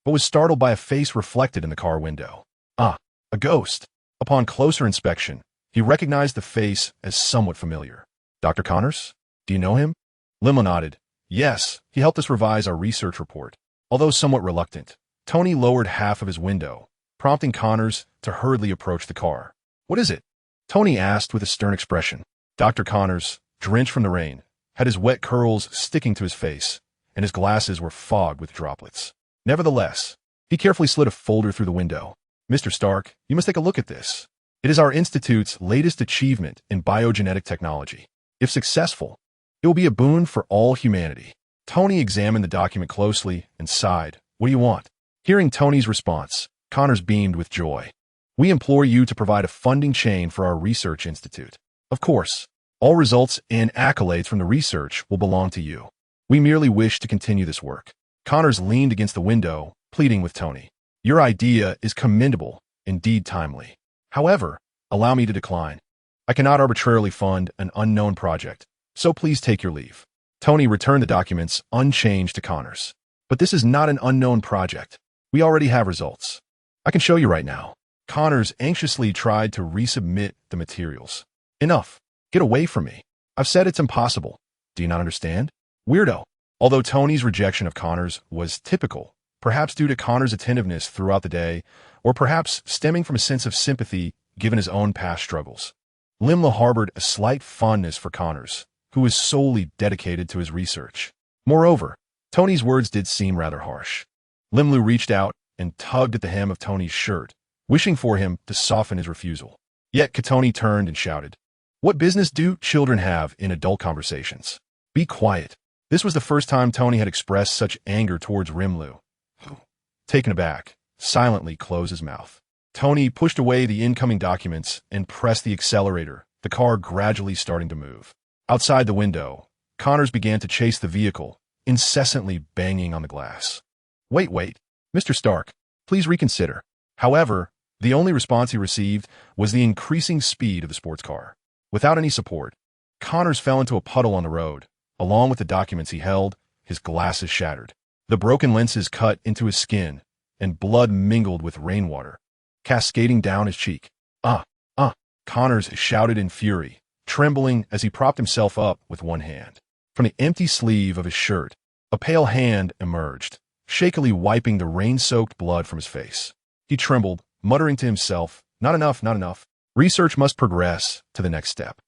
but was startled by a face reflected in the car window. Ah, a ghost. Upon closer inspection, he recognized the face as somewhat familiar. Dr. Connors? Do you know him? Limlu nodded. Yes, he helped us revise our research report. Although somewhat reluctant, Tony lowered half of his window, prompting Connors to hurriedly approach the car. What is it? Tony asked with a stern expression. Dr. Connors, drenched from the rain, had his wet curls sticking to his face, and his glasses were fogged with droplets. Nevertheless, he carefully slid a folder through the window. Mr. Stark, you must take a look at this. It is our institute's latest achievement in biogenetic technology. If successful, it will be a boon for all humanity. Tony examined the document closely and sighed. What do you want? Hearing Tony's response, Connors beamed with joy. We implore you to provide a funding chain for our research institute. Of course, all results and accolades from the research will belong to you. We merely wish to continue this work. Connors leaned against the window, pleading with Tony. Your idea is commendable, indeed timely. However, allow me to decline. I cannot arbitrarily fund an unknown project, so please take your leave. Tony returned the documents unchanged to Connors. But this is not an unknown project. We already have results. I can show you right now. Connors anxiously tried to resubmit the materials. Enough. Get away from me. I've said it's impossible. Do you not understand? Weirdo. Although Tony's rejection of Connors was typical, perhaps due to Connors' attentiveness throughout the day, or perhaps stemming from a sense of sympathy given his own past struggles, Limlu harbored a slight fondness for Connors, who was solely dedicated to his research. Moreover, Tony's words did seem rather harsh. Limlu reached out and tugged at the hem of Tony's shirt, wishing for him to soften his refusal. Yet Tony turned and shouted, "What business do children have in adult conversations? Be quiet." This was the first time Tony had expressed such anger towards Rimlu, who, taken aback, silently closed his mouth. Tony pushed away the incoming documents and pressed the accelerator, the car gradually starting to move. Outside the window, Connors began to chase the vehicle, incessantly banging on the glass. Wait, Mr. Stark, please reconsider. However, the only response he received was the increasing speed of the sports car. Without any support, Connors fell into a puddle on the road. Along with the documents he held, his glasses shattered. The broken lenses cut into his skin, and blood mingled with rainwater, cascading down his cheek. Connors shouted in fury, trembling as he propped himself up with one hand. From the empty sleeve of his shirt, a pale hand emerged, shakily wiping the rain-soaked blood from his face. He trembled, muttering to himself, "Not enough, not enough. Research must progress to the next step.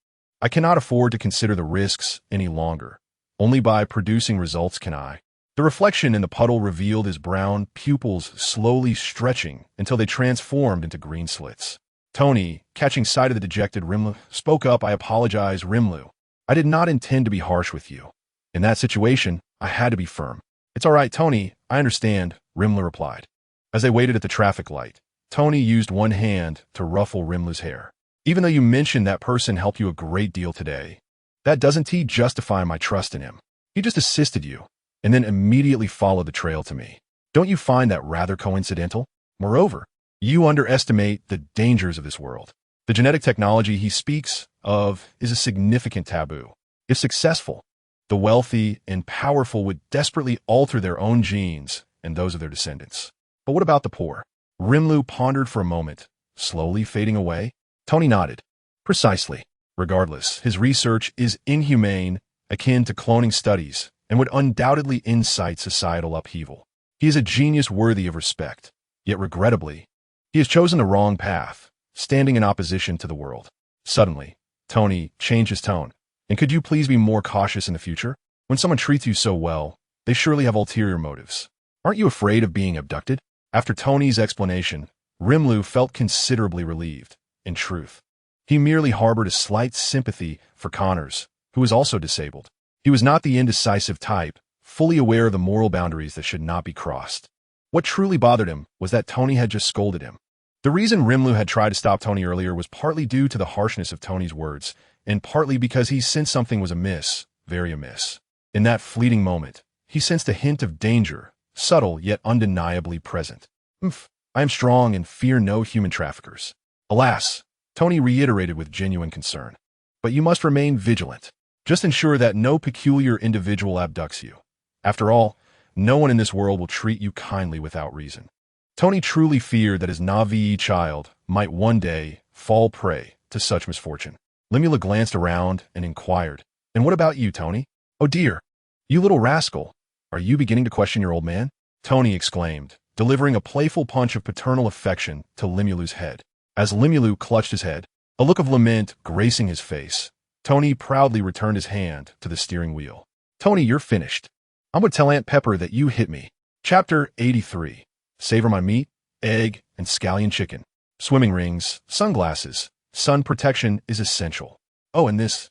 I cannot afford to consider the risks any longer. Only by producing results can I." The reflection in the puddle revealed his brown pupils slowly stretching until they transformed into green slits. Tony, catching sight of the dejected Rimlu, spoke up. "I apologize, Rimlu. I did not intend to be harsh with you. In that situation, I had to be firm." "It's all right, Tony. I understand," Rimlu replied. As they waited at the traffic light, Tony used one hand to ruffle Rimlu's hair. "Even though you mentioned that person helped you a great deal today, that doesn't justify my trust in him. He just assisted you, and then immediately followed the trail to me. Don't you find that rather coincidental? Moreover, you underestimate the dangers of this world. The genetic technology he speaks of is a significant taboo. If successful, the wealthy and powerful would desperately alter their own genes and those of their descendants. But what about the poor?" Rimlu pondered for a moment, slowly fading away. Tony nodded. "Precisely. Regardless, his research is inhumane, akin to cloning studies, and would undoubtedly incite societal upheaval. He is a genius worthy of respect. Yet regrettably, he has chosen the wrong path, standing in opposition to the world." Suddenly, Tony changed his tone. "And could you please be more cautious in the future? When someone treats you so well, they surely have ulterior motives. Aren't you afraid of being abducted?" After Tony's explanation, Rimlu felt considerably relieved. In truth, he merely harbored a slight sympathy for Connors, who was also disabled. He was not the indecisive type, fully aware of the moral boundaries that should not be crossed. What truly bothered him was that Tony had just scolded him. The reason Rimlu had tried to stop Tony earlier was partly due to the harshness of Tony's words, and partly because he sensed something was amiss, very amiss. In that fleeting moment, he sensed a hint of danger subtle yet undeniably present. "Umph, I am strong and fear no human traffickers." "Alas," Tony reiterated with genuine concern. "But you must remain vigilant. Just ensure that no peculiar individual abducts you. After all, no one in this world will treat you kindly without reason." Tony truly feared that his Na'vi child might one day fall prey to such misfortune. Limula glanced around and inquired, "And what about you, Tony?" "Oh dear, you little rascal. Are you beginning to question your old man?" Tony exclaimed, delivering a playful punch of paternal affection to Limulu's head. As Limulu clutched his head, a look of lament gracing his face, Tony proudly returned his hand to the steering wheel. "Tony, you're finished. I'm going to tell Aunt Pepper that you hit me." Chapter 83. Savor my meat, egg, and scallion chicken. Swimming rings, sunglasses, sun protection is essential. Oh, and this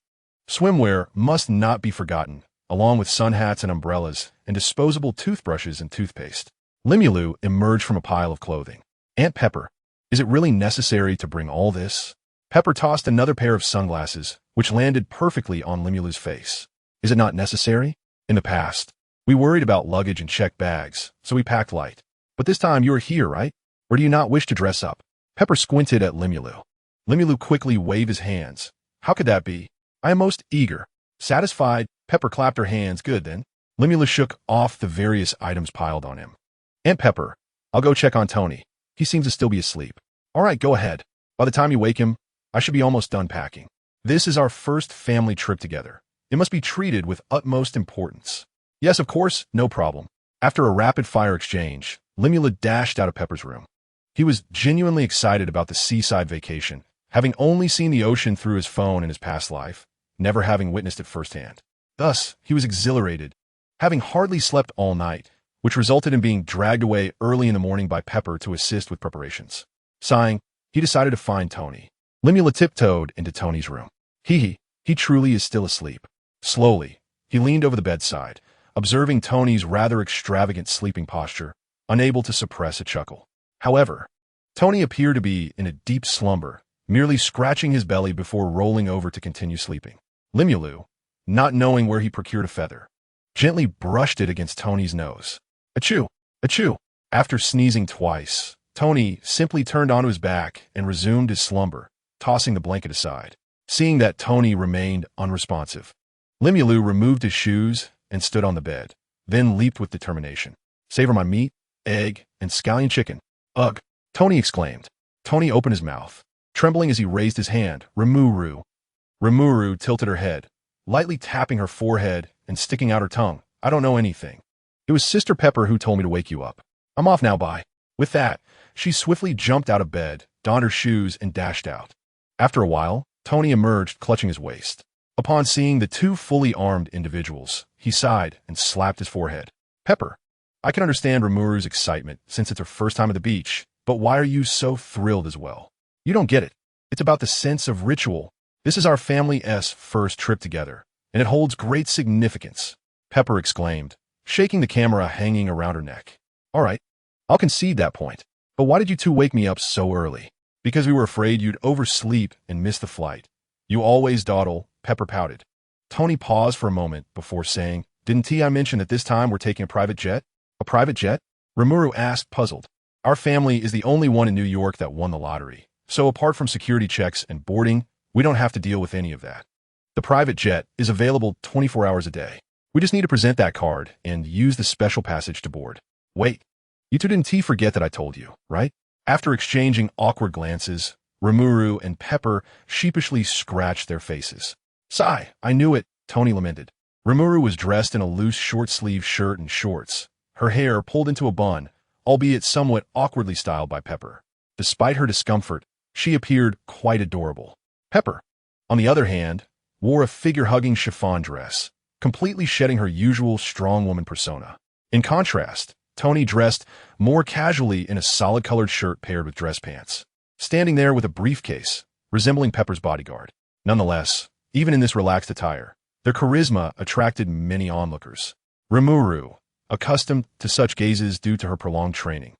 swimwear must not be forgotten, along with sun hats and umbrellas and disposable toothbrushes and toothpaste. Limulu emerged from a pile of clothing. "Aunt Pepper, is it really necessary to bring all this?" Pepper tossed another pair of sunglasses, which landed perfectly on Limulu's face. "Is it not necessary? In the past, we worried about luggage and checked bags, so we packed light. But this time you are here, right? Or do you not wish to dress up?" Pepper squinted at Limulu. Limulu quickly waved his hands. "How could that be? I am most eager." Satisfied, Pepper clapped her hands. "Good then." Limulu shook off the various items piled on him. "Aunt Pepper, I'll go check on Tony. He seems to still be asleep." "All right, go ahead. By the time you wake him, I should be almost done packing. This is our first family trip together. It must be treated with utmost importance." "Yes, of course, no problem." After a rapid-fire exchange, Limula dashed out of Pepper's room. He was genuinely excited about the seaside vacation, having only seen the ocean through his phone in his past life, never having witnessed it firsthand. Thus, he was exhilarated, having hardly slept all night, which resulted in being dragged away early in the morning by Pepper to assist with preparations. Sighing, he decided to find Tony. Limula tiptoed into Tony's room. He truly is still asleep. Slowly, he leaned over the bedside, observing Tony's rather extravagant sleeping posture, unable to suppress a chuckle. However, Tony appeared to be in a deep slumber, merely scratching his belly before rolling over to continue sleeping. Limulu, not knowing where he procured a feather, gently brushed it against Tony's nose. Achoo! Achoo! After sneezing twice, Tony simply turned onto his back and resumed his slumber, tossing the blanket aside. Seeing that Tony remained unresponsive, Limulu removed his shoes and stood on the bed, then leaped with determination. "Savor my meat, egg, and scallion chicken." "Ugh!" Tony exclaimed. Tony opened his mouth, trembling as he raised his hand. "Rimuru." Rimuru tilted her head, lightly tapping her forehead and sticking out her tongue. "I don't know anything. It was Sister Pepper who told me to wake you up. I'm off now, bye." With that, she swiftly jumped out of bed, donned her shoes, and dashed out. After a while, Tony emerged, clutching his waist. Upon seeing the two fully armed individuals, he sighed and slapped his forehead. "Pepper, I can understand Rimuru's excitement since it's her first time at the beach, but why are you so thrilled as well? You don't get it. It's about the sense of ritual. This is our family's first trip together, and it holds great significance," Pepper exclaimed, shaking the camera hanging around her neck. "All right, I'll concede that point. But why did you two wake me up so early?" "Because we were afraid you'd oversleep and miss the flight. You always dawdle," Pepper pouted. Tony paused for a moment before saying, "Didn't I mention that this time we're taking a private jet?" "A private jet?" Rimuru asked, puzzled. "Our family is the only one in New York that won the lottery, so apart from security checks and boarding, we don't have to deal with any of that. The private jet is available 24 hours a day. We just need to present that card and use the special passage to board." "Wait, you two didn't forget that I told you, right?" After exchanging awkward glances, Rimuru and Pepper sheepishly scratched their faces. "Sigh, I knew it," Tony lamented. Rimuru was dressed in a loose short-sleeved shirt and shorts, her hair pulled into a bun, albeit somewhat awkwardly styled by Pepper. Despite her discomfort, she appeared quite adorable. Pepper, on the other hand, wore a figure-hugging chiffon dress, completely shedding her usual strong woman persona. In contrast, Tony dressed more casually in a solid-colored shirt paired with dress pants, standing there with a briefcase, resembling Pepper's bodyguard. Nonetheless, even in this relaxed attire, their charisma attracted many onlookers. Rimuru, accustomed to such gazes due to her prolonged training,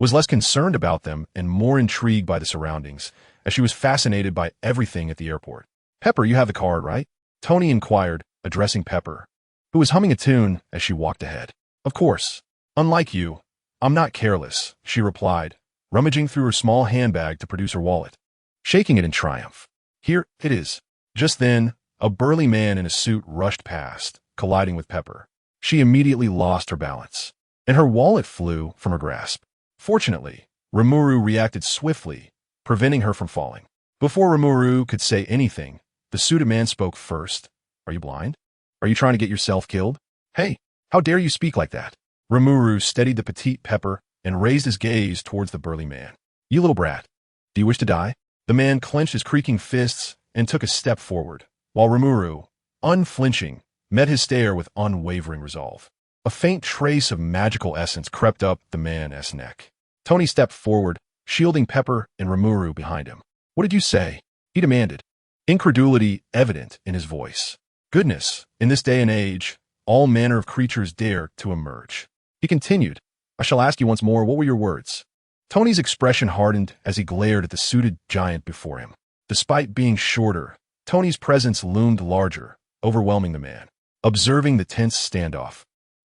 was less concerned about them and more intrigued by the surroundings, as she was fascinated by everything at the airport. "Pepper, you have the card, right?" Tony inquired, addressing Pepper, who was humming a tune as she walked ahead. "Of course. Unlike you, I'm not careless, she replied, rummaging through her small handbag to produce her wallet, shaking it in triumph. Here it is. Just then, a burly man in a suit rushed past, colliding with Pepper. She immediately lost her balance, and her wallet flew from her grasp. Fortunately, Rimuru reacted swiftly, preventing her from falling. Before Rimuru could say anything, the suited man spoke first. Are you blind? Are you trying to get yourself killed? Hey, how dare you speak like that? Rimuru steadied the petite Pepper and raised his gaze towards the burly man. You little brat, do you wish to die? The man clenched his creaking fists and took a step forward, while Rimuru, unflinching, met his stare with unwavering resolve. A faint trace of magical essence crept up the man's neck. Tony stepped forward, shielding Pepper and Rimuru behind him. What did you say? He demanded, incredulity evident in his voice. Goodness, in this day and age, all manner of creatures dare to emerge. He continued, I shall ask you once more, what were your words? Tony's expression hardened as he glared at the suited giant before him. Despite being shorter, Tony's presence loomed larger, overwhelming the man. Observing the tense standoff,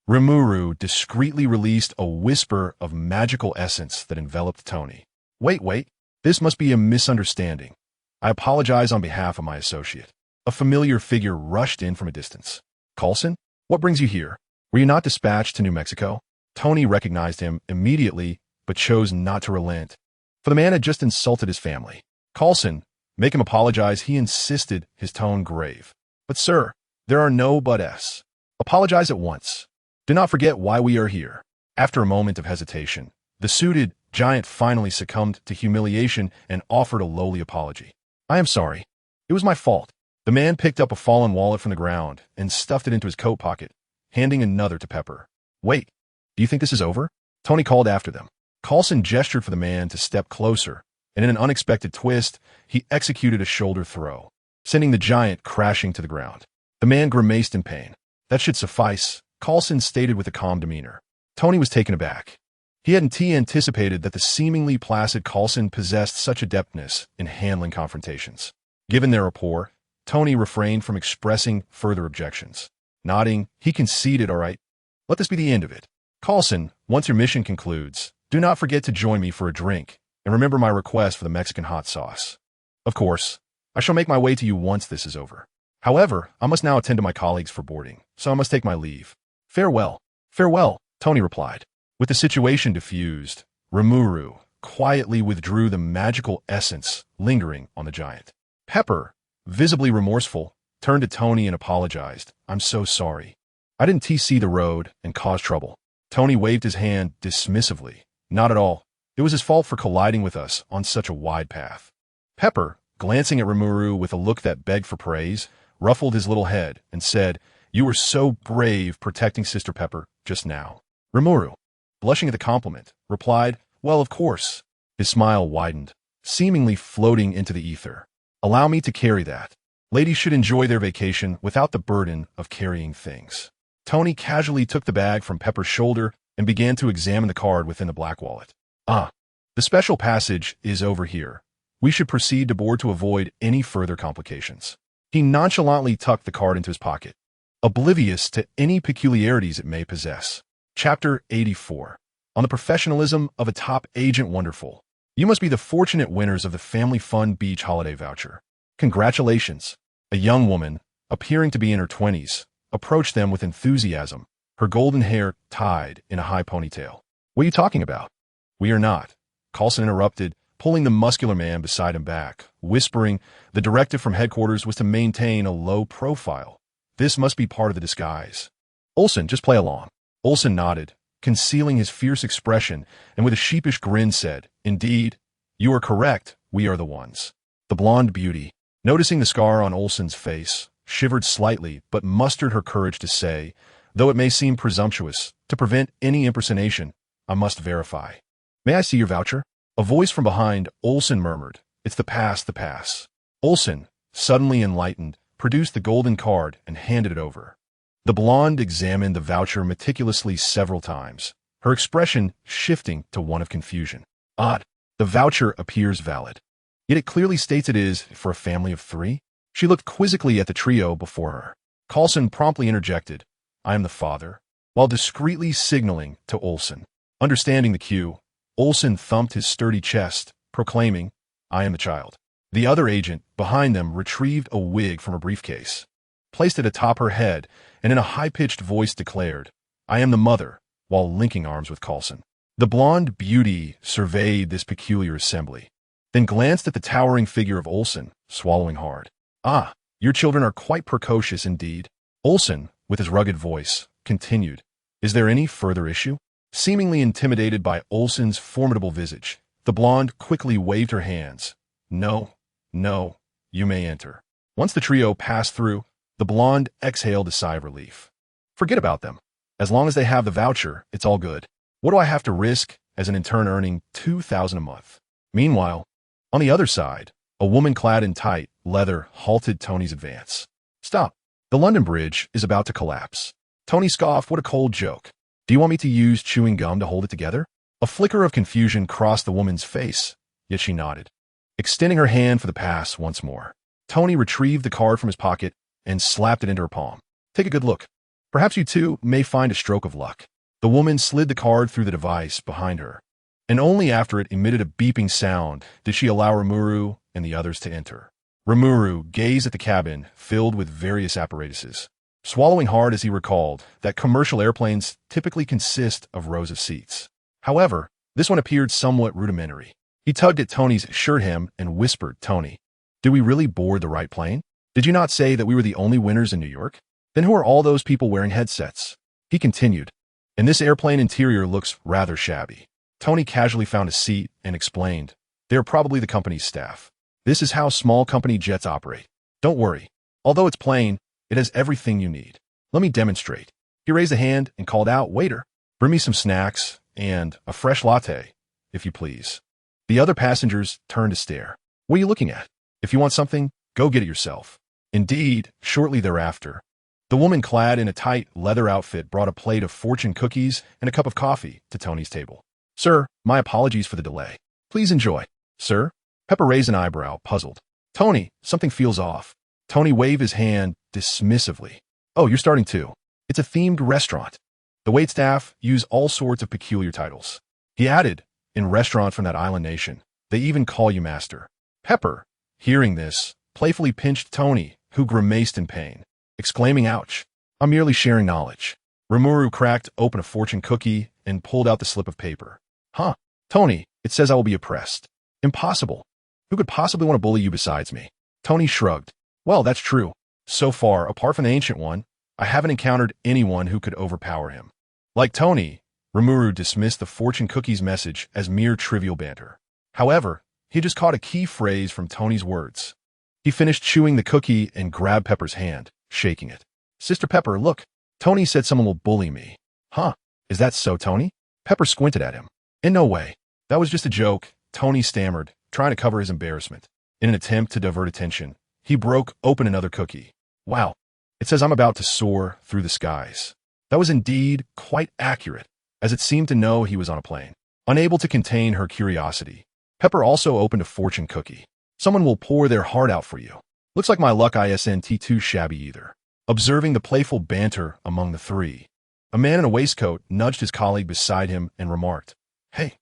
Rimuru discreetly released a whisper of magical essence that enveloped Tony. Wait, this must be a misunderstanding. I apologize on behalf of my associate. A familiar figure rushed in from a distance. Coulson, what brings you here? Were you not dispatched to New Mexico? Tony recognized him immediately, but chose not to relent, for the man had just insulted his family. Coulson, make him apologize, he insisted, his tone grave. But sir, there are no buts. Apologize at once. Do not forget why we are here. After a moment of hesitation, the suited giant finally succumbed to humiliation and offered a lowly apology. I am sorry. It was my fault. The man picked up a fallen wallet from the ground and stuffed it into his coat pocket, handing another to Pepper. Wait, do you think this is over? Tony called after them. Coulson gestured for the man to step closer, and in an unexpected twist, he executed a shoulder throw, sending the giant crashing to the ground. The man grimaced in pain. That should suffice, Coulson stated with a calm demeanor. Tony was taken aback. He hadn't anticipated that the seemingly placid Coulson possessed such adeptness in handling confrontations. Given their rapport, Tony refrained from expressing further objections. Nodding, he conceded, all right, let this be the end of it. Coulson, once your mission concludes, do not forget to join me for a drink, and remember my request for the Mexican hot sauce. Of course, I shall make my way to you once this is over. However, I must now attend to my colleagues for boarding, so I must take my leave. Farewell, Tony replied. With the situation diffused, Rimuru quietly withdrew the magical essence lingering on the giant. Pepper, visibly remorseful, turned to Tony and apologized. I'm so sorry. I didn't see the road and cause trouble. Tony waved his hand dismissively. Not at all. It was his fault for colliding with us on such a wide path. Pepper, glancing at Rimuru with a look that begged for praise, ruffled his little head and said, You were so brave protecting Sister Pepper just now. Rimuru, blushing at the compliment, replied, Well, of course. His smile widened, seemingly floating into the ether. Allow me to carry that. Ladies should enjoy their vacation without the burden of carrying things. Tony casually took the bag from Pepper's shoulder and began to examine the card within the black wallet. The special passage is over here. We should proceed to board to avoid any further complications. He nonchalantly tucked the card into his pocket, oblivious to any peculiarities it may possess. Chapter 84. On the professionalism of a top agent. Wonderful. You must be the fortunate winners of the Family Fun Beach holiday voucher. Congratulations. A young woman, appearing to be in her 20s, approached them with enthusiasm, her golden hair tied in a high ponytail. What are you talking about? We are not. Coulson interrupted, pulling the muscular man beside him back, whispering the directive from headquarters was to maintain a low profile. This must be part of the disguise. Olsen, just play along. Olsen nodded, concealing his fierce expression, and with a sheepish grin said, Indeed, you are correct, we are the ones. The blonde beauty, noticing the scar on Olsen's face, shivered slightly but mustered her courage to say, though it may seem presumptuous, to prevent any impersonation, I must verify. May I see your voucher? A voice from behind Olsen murmured, It's the pass. Olsen, suddenly enlightened, produced the golden card and handed it over. The blonde examined the voucher meticulously several times, her expression shifting to one of confusion. Odd. The voucher appears valid. Yet it clearly states it is for a family of 3. She looked quizzically at the trio before her. Coulson promptly interjected, I am the father. while discreetly signaling to Olsen. Understanding the cue, Olsen thumped his sturdy chest, proclaiming, "I am the child." The other agent, behind them, retrieved a wig from a briefcase, placed it atop her head, and in a high-pitched voice declared, "I am the mother," while linking arms with Coulson. The blonde beauty surveyed this peculiar assembly, then glanced at the towering figure of Olsen, swallowing hard. "Ah, your children are quite precocious indeed." Olsen, with his rugged voice, continued, "Is there any further issue?" Seemingly intimidated by Olsen's formidable visage, the blonde quickly waved her hands. No, you may enter." Once the trio passed through, the blonde exhaled a sigh of relief. "Forget about them. As long as they have the voucher, it's all good. What do I have to risk as an intern earning $2,000 a month?" Meanwhile, on the other side, a woman clad in tight leather halted Tony's advance. "Stop. The London Bridge is about to collapse." Tony scoffed. "What a cold joke. Do you want me to use chewing gum to hold it together?" A flicker of confusion crossed the woman's face, yet she nodded, extending her hand for the pass once more. Tony retrieved the card from his pocket and slapped it into her palm. "Take a good look. Perhaps you too may find a stroke of luck." The woman slid the card through the device behind her, and only after it emitted a beeping sound did she allow Rimuru and the others to enter. Rimuru gazed at the cabin filled with various apparatuses, swallowing hard as he recalled that commercial airplanes typically consist of rows of seats. However, this one appeared somewhat rudimentary. He tugged at Tony's shirt hem and whispered, "Tony, did we really board the right plane? Did you not say that we were the only winners in New York? Then who are all those people wearing headsets?" He continued, "And this airplane interior looks rather shabby." Tony casually found a seat and explained, "They are probably the company's staff. This is how small company jets operate. Don't worry. Although it's plain, it has everything you need. Let me demonstrate." He raised a hand and called out, "Waiter, bring me some snacks and a fresh latte, if you please." The other passengers turned to stare. "What are you looking at? If you want something, go get it yourself." Indeed, shortly thereafter, the woman clad in a tight leather outfit brought a plate of fortune cookies and a cup of coffee to Tony's table. "Sir, my apologies for the delay. Please enjoy." "Sir?" Pepper raised an eyebrow, puzzled. "Tony, something feels off." Tony waved his hand dismissively. "Oh, you're starting too. It's a themed restaurant. The waitstaff use all sorts of peculiar titles." He added, "In restaurant from that island nation, they even call you master." Pepper, hearing this, playfully pinched Tony, who grimaced in pain, exclaiming, "Ouch. I'm merely sharing knowledge." Rimuru cracked open a fortune cookie and pulled out the slip of paper. "Huh, Tony, it says I will be oppressed." "Impossible. Who could possibly want to bully you besides me?" Tony shrugged. "Well, that's true. So far, apart from the Ancient One, I haven't encountered anyone who could overpower him." Like Tony, Rimuru dismissed the fortune cookie's message as mere trivial banter. However, he just caught a key phrase from Tony's words. He finished chewing the cookie and grabbed Pepper's hand, shaking it. "Sister Pepper, look. Tony said someone will bully me." "Huh? Is that so, Tony?" Pepper squinted at him. "In no way. That was just a joke," Tony stammered, trying to cover his embarrassment. In an attempt to divert attention, he broke open another cookie. "Wow. It says I'm about to soar through the skies." That was indeed quite accurate, as it seemed to know he was on a plane. Unable to contain her curiosity, Pepper also opened a fortune cookie. "Someone will pour their heart out for you. Looks like my luck isn't too shabby either." Observing the playful banter among the three, a man in a waistcoat nudged his colleague beside him and remarked, "Hey,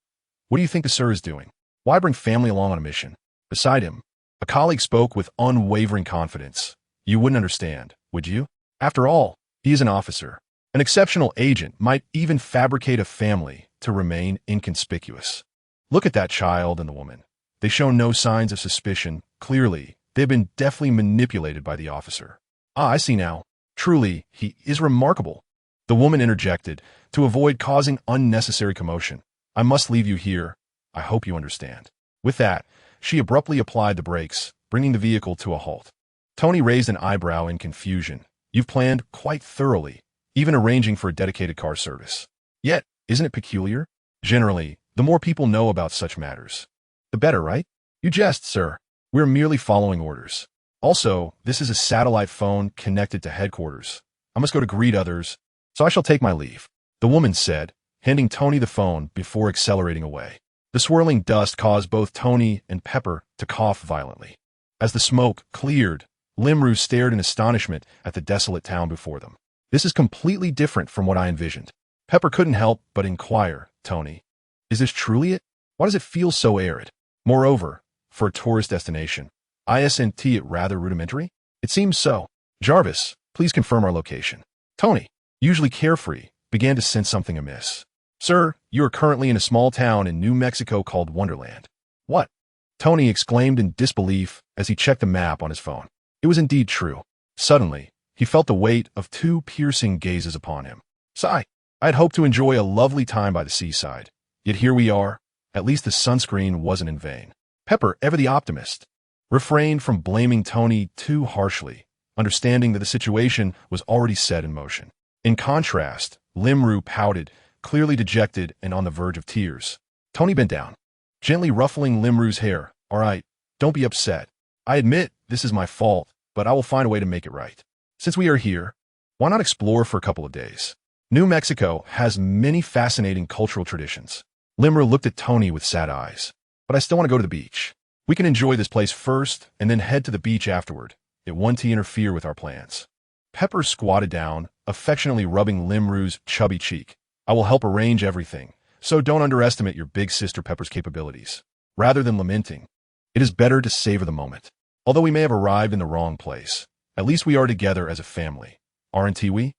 what do you think the sir is doing? Why bring family along on a mission?" Beside him, a colleague spoke with unwavering confidence. "You wouldn't understand, would you? After all, he is an officer. An exceptional agent might even fabricate a family to remain inconspicuous. Look at that child and the woman. They show no signs of suspicion. Clearly, they've been deftly manipulated by the officer." "Ah, I see now. Truly, he is remarkable." The woman interjected, to avoid causing unnecessary commotion. "I must leave you here. I hope you understand." With that, she abruptly applied the brakes, bringing the vehicle to a halt. Tony raised an eyebrow in confusion. "You've planned quite thoroughly, even arranging for a dedicated car service. Yet, isn't it peculiar? Generally, the more people know about such matters, the better, right?" "You jest, sir. We're merely following orders. Also, this is a satellite phone connected to headquarters. I must go to greet others, so I shall take my leave," the woman said, handing Tony the phone before accelerating away. The swirling dust caused both Tony and Pepper to cough violently. As the smoke cleared, Limru stared in astonishment at the desolate town before them. This is completely different from what I envisioned. Pepper couldn't help but inquire, Tony, is this truly it? Why does it feel so arid? Moreover, for a tourist destination, isn't it rather rudimentary? It seems so. Jarvis, please confirm our location. Tony, usually carefree, began to sense something amiss. Sir, you are currently in a small town in New Mexico called Wonderland. What? Tony exclaimed in disbelief as he checked the map on his phone. It was indeed true. Suddenly, he felt the weight of two piercing gazes upon him. Sigh. I had hoped to enjoy a lovely time by the seaside. Yet here we are. At least the sunscreen wasn't in vain. Pepper, ever the optimist, refrained from blaming Tony too harshly, understanding that the situation was already set in motion. In contrast, Limru pouted, clearly dejected and on the verge of tears. Tony bent down, gently ruffling Limru's hair. All right, don't be upset. I admit this is my fault, but I will find a way to make it right. Since we are here, why not explore for a couple of days? New Mexico has many fascinating cultural traditions. Limru looked at Tony with sad eyes. But I still want to go to the beach. We can enjoy this place first and then head to the beach afterward. It won't interfere with our plans. Pepper squatted down, affectionately rubbing Limru's chubby cheek. I will help arrange everything, so don't underestimate your big sister Pepper's capabilities. Rather than lamenting, it is better to savor the moment. Although we may have arrived in the wrong place, at least we are together as a family. Aren't we?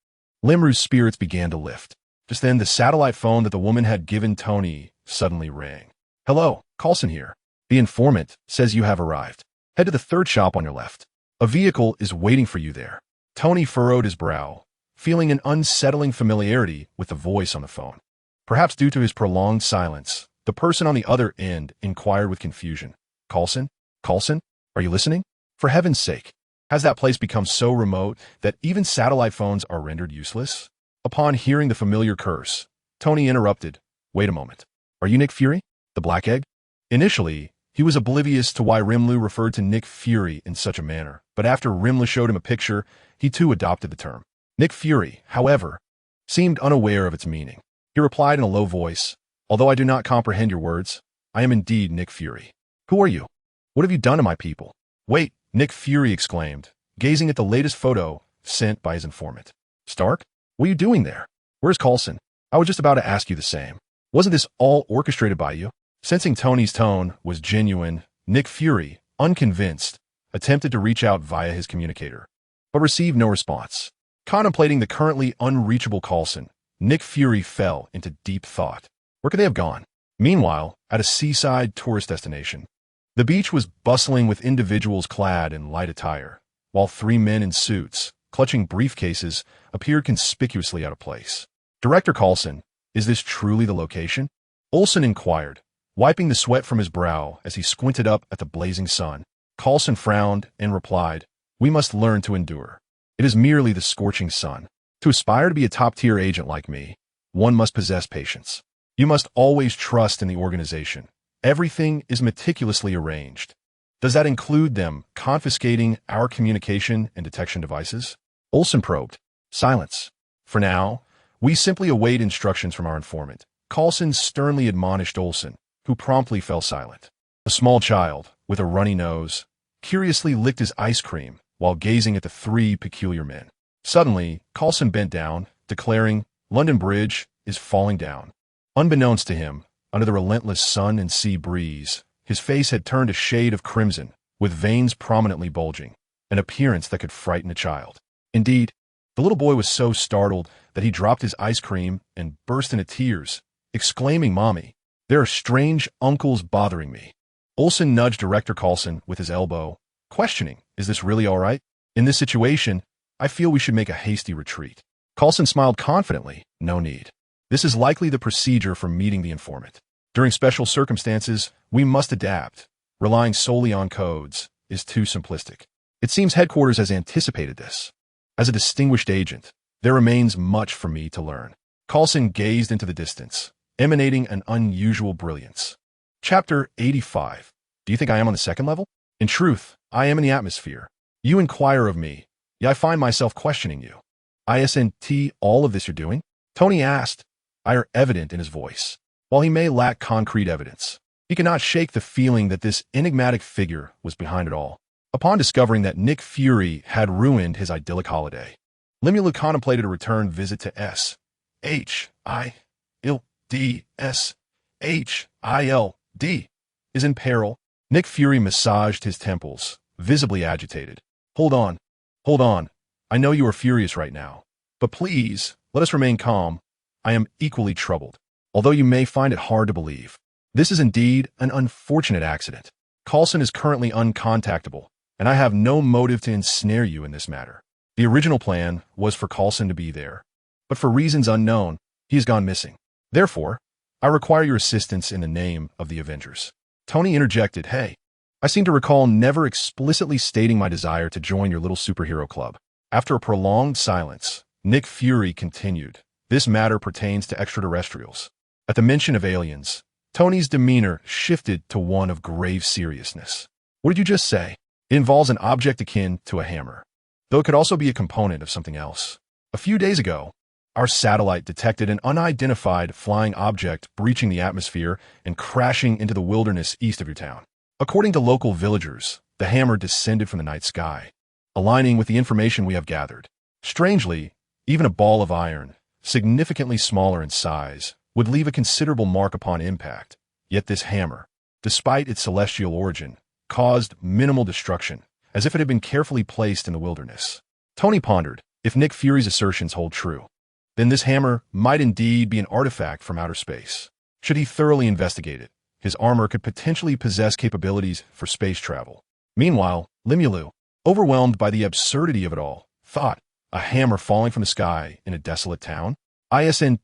Limru's spirits began to lift. Just then, the satellite phone that the woman had given Tony suddenly rang. Hello, Coulson here. The informant says you have arrived. Head to the third shop on your left. A vehicle is waiting for you there. Tony furrowed his brow, feeling an unsettling familiarity with the voice on the phone. Perhaps due to his prolonged silence, the person on the other end inquired with confusion. Coulson? Coulson? Are you listening? For heaven's sake, has that place become so remote that even satellite phones are rendered useless? Upon hearing the familiar curse, Tony interrupted. Wait a moment. Are you Nick Fury? The Black Egg? Initially, he was oblivious to why Rimlu referred to Nick Fury in such a manner, but after Rimlu showed him a picture, he too adopted the term. Nick Fury, however, seemed unaware of its meaning. He replied in a low voice, although I do not comprehend your words, I am indeed Nick Fury. Who are you? What have you done to my people? Wait, Nick Fury exclaimed, gazing at the latest photo sent by his informant. Stark? What are you doing there? Where's Coulson? I was just about to ask you the same. Wasn't this all orchestrated by you? Sensing Tony's tone was genuine, Nick Fury, unconvinced, attempted to reach out via his communicator, but received no response. Contemplating the currently unreachable Coulson, Nick Fury fell into deep thought. Where could they have gone? Meanwhile, at a seaside tourist destination, the beach was bustling with individuals clad in light attire, while three men in suits, clutching briefcases, appeared conspicuously out of place. Director Coulson, is this truly the location? Olsen inquired, wiping the sweat from his brow as he squinted up at the blazing sun. Coulson frowned and replied, we must learn to endure. It is merely the scorching sun. To aspire to be a top-tier agent like me, one must possess patience. You must always trust in the organization. Everything is meticulously arranged. Does that include them confiscating our communication and detection devices? Olsen probed. Silence. For now, we simply await instructions from our informant. Coulson sternly admonished Olsen, who promptly fell silent. A small child, with a runny nose, curiously licked his ice cream while gazing at the three peculiar men. Suddenly, Coulson bent down, declaring, London Bridge is falling down. Unbeknownst to him, under the relentless sun and sea breeze, his face had turned a shade of crimson, with veins prominently bulging, an appearance that could frighten a child. Indeed, the little boy was so startled that he dropped his ice cream and burst into tears, exclaiming, Mommy, there are strange uncles bothering me. Olsen nudged Director Coulson with his elbow, questioning, is this really all right? In this situation, I feel we should make a hasty retreat. Coulson smiled confidently, no need. This is likely the procedure for meeting the informant. During special circumstances, we must adapt. Relying solely on codes is too simplistic. It seems headquarters has anticipated this. As a distinguished agent, there remains much for me to learn. Coulson gazed into the distance, emanating an unusual brilliance. Chapter 85. Do you think I am on the second level? In truth, I am in the atmosphere. You inquire of me, yet I find myself questioning you. Isn't all of this you're doing? Tony asked, ire evident in his voice. While he may lack concrete evidence, he cannot shake the feeling that this enigmatic figure was behind it all. Upon discovering that Nick Fury had ruined his idyllic holiday, Limulu contemplated a return visit to S.H.I.L.D.S.H.I.L.D. is in peril. Nick Fury massaged his temples, visibly agitated. Hold on. Hold on. I know you are furious right now. But please, let us remain calm. I am equally troubled, although you may find it hard to believe. This is indeed an unfortunate accident. Coulson is currently uncontactable, and I have no motive to ensnare you in this matter. The original plan was for Coulson to be there, but for reasons unknown, he has gone missing. Therefore, I require your assistance in the name of the Avengers. Tony interjected, Hey, I seem to recall never explicitly stating my desire to join your little superhero club. After a prolonged silence, Nick Fury continued, This matter pertains to extraterrestrials. At the mention of aliens, Tony's demeanor shifted to one of grave seriousness. What did you just say? It involves an object akin to a hammer, though it could also be a component of something else. A few days ago, our satellite detected an unidentified flying object breaching the atmosphere and crashing into the wilderness east of your town. According to local villagers, the hammer descended from the night sky, aligning with the information we have gathered. Strangely, even a ball of iron, significantly smaller in size, would leave a considerable mark upon impact. Yet this hammer, despite its celestial origin, caused minimal destruction, as if it had been carefully placed in the wilderness. Tony pondered, if Nick Fury's assertions hold true, then this hammer might indeed be an artifact from outer space. Should he thoroughly investigate it, his armor could potentially possess capabilities for space travel. Meanwhile, Limulu, overwhelmed by the absurdity of it all, thought, a hammer falling from the sky in a desolate town? Isn't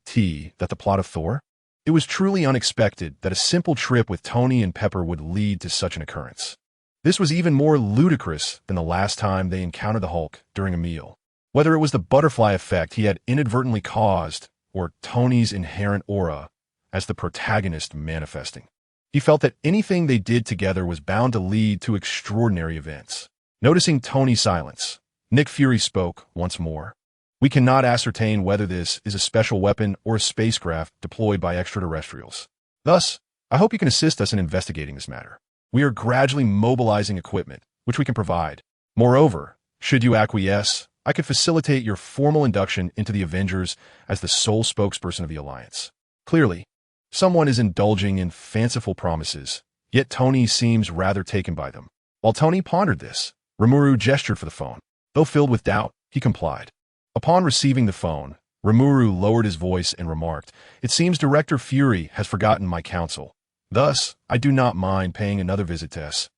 that the plot of Thor? It was truly unexpected that a simple trip with Tony and Pepper would lead to such an occurrence. This was even more ludicrous than the last time they encountered the Hulk during a meal. Whether it was the butterfly effect he had inadvertently caused, or Tony's inherent aura as the protagonist manifesting, he felt that anything they did together was bound to lead to extraordinary events. Noticing Tony's silence, Nick Fury spoke once more. We cannot ascertain whether this is a special weapon or a spacecraft deployed by extraterrestrials. Thus, I hope you can assist us in investigating this matter. We are gradually mobilizing equipment, which we can provide. Moreover, should you acquiesce, I could facilitate your formal induction into the Avengers as the sole spokesperson of the Alliance. Clearly, someone is indulging in fanciful promises, yet Tony seems rather taken by them. While Tony pondered this, Rimuru gestured for the phone. Though filled with doubt, he complied. Upon receiving the phone, Rimuru lowered his voice and remarked, It seems Director Fury has forgotten my counsel. Thus, I do not mind paying another visit to S.H.I.E.L.D.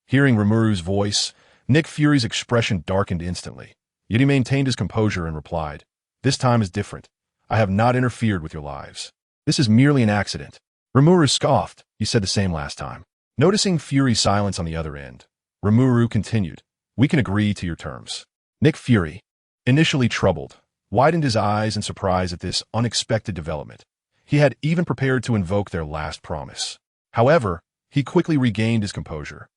Hearing Rimuru's voice, Nick Fury's expression darkened instantly. Yet he maintained his composure and replied, This time is different. I have not interfered with your lives. This is merely an accident. Rimuru scoffed. You said the same last time. Noticing Fury's silence on the other end, Rimuru continued, We can agree to your terms. Nick Fury, initially troubled, widened his eyes in surprise at this unexpected development. He had even prepared to invoke their last promise. However, he quickly regained his composure,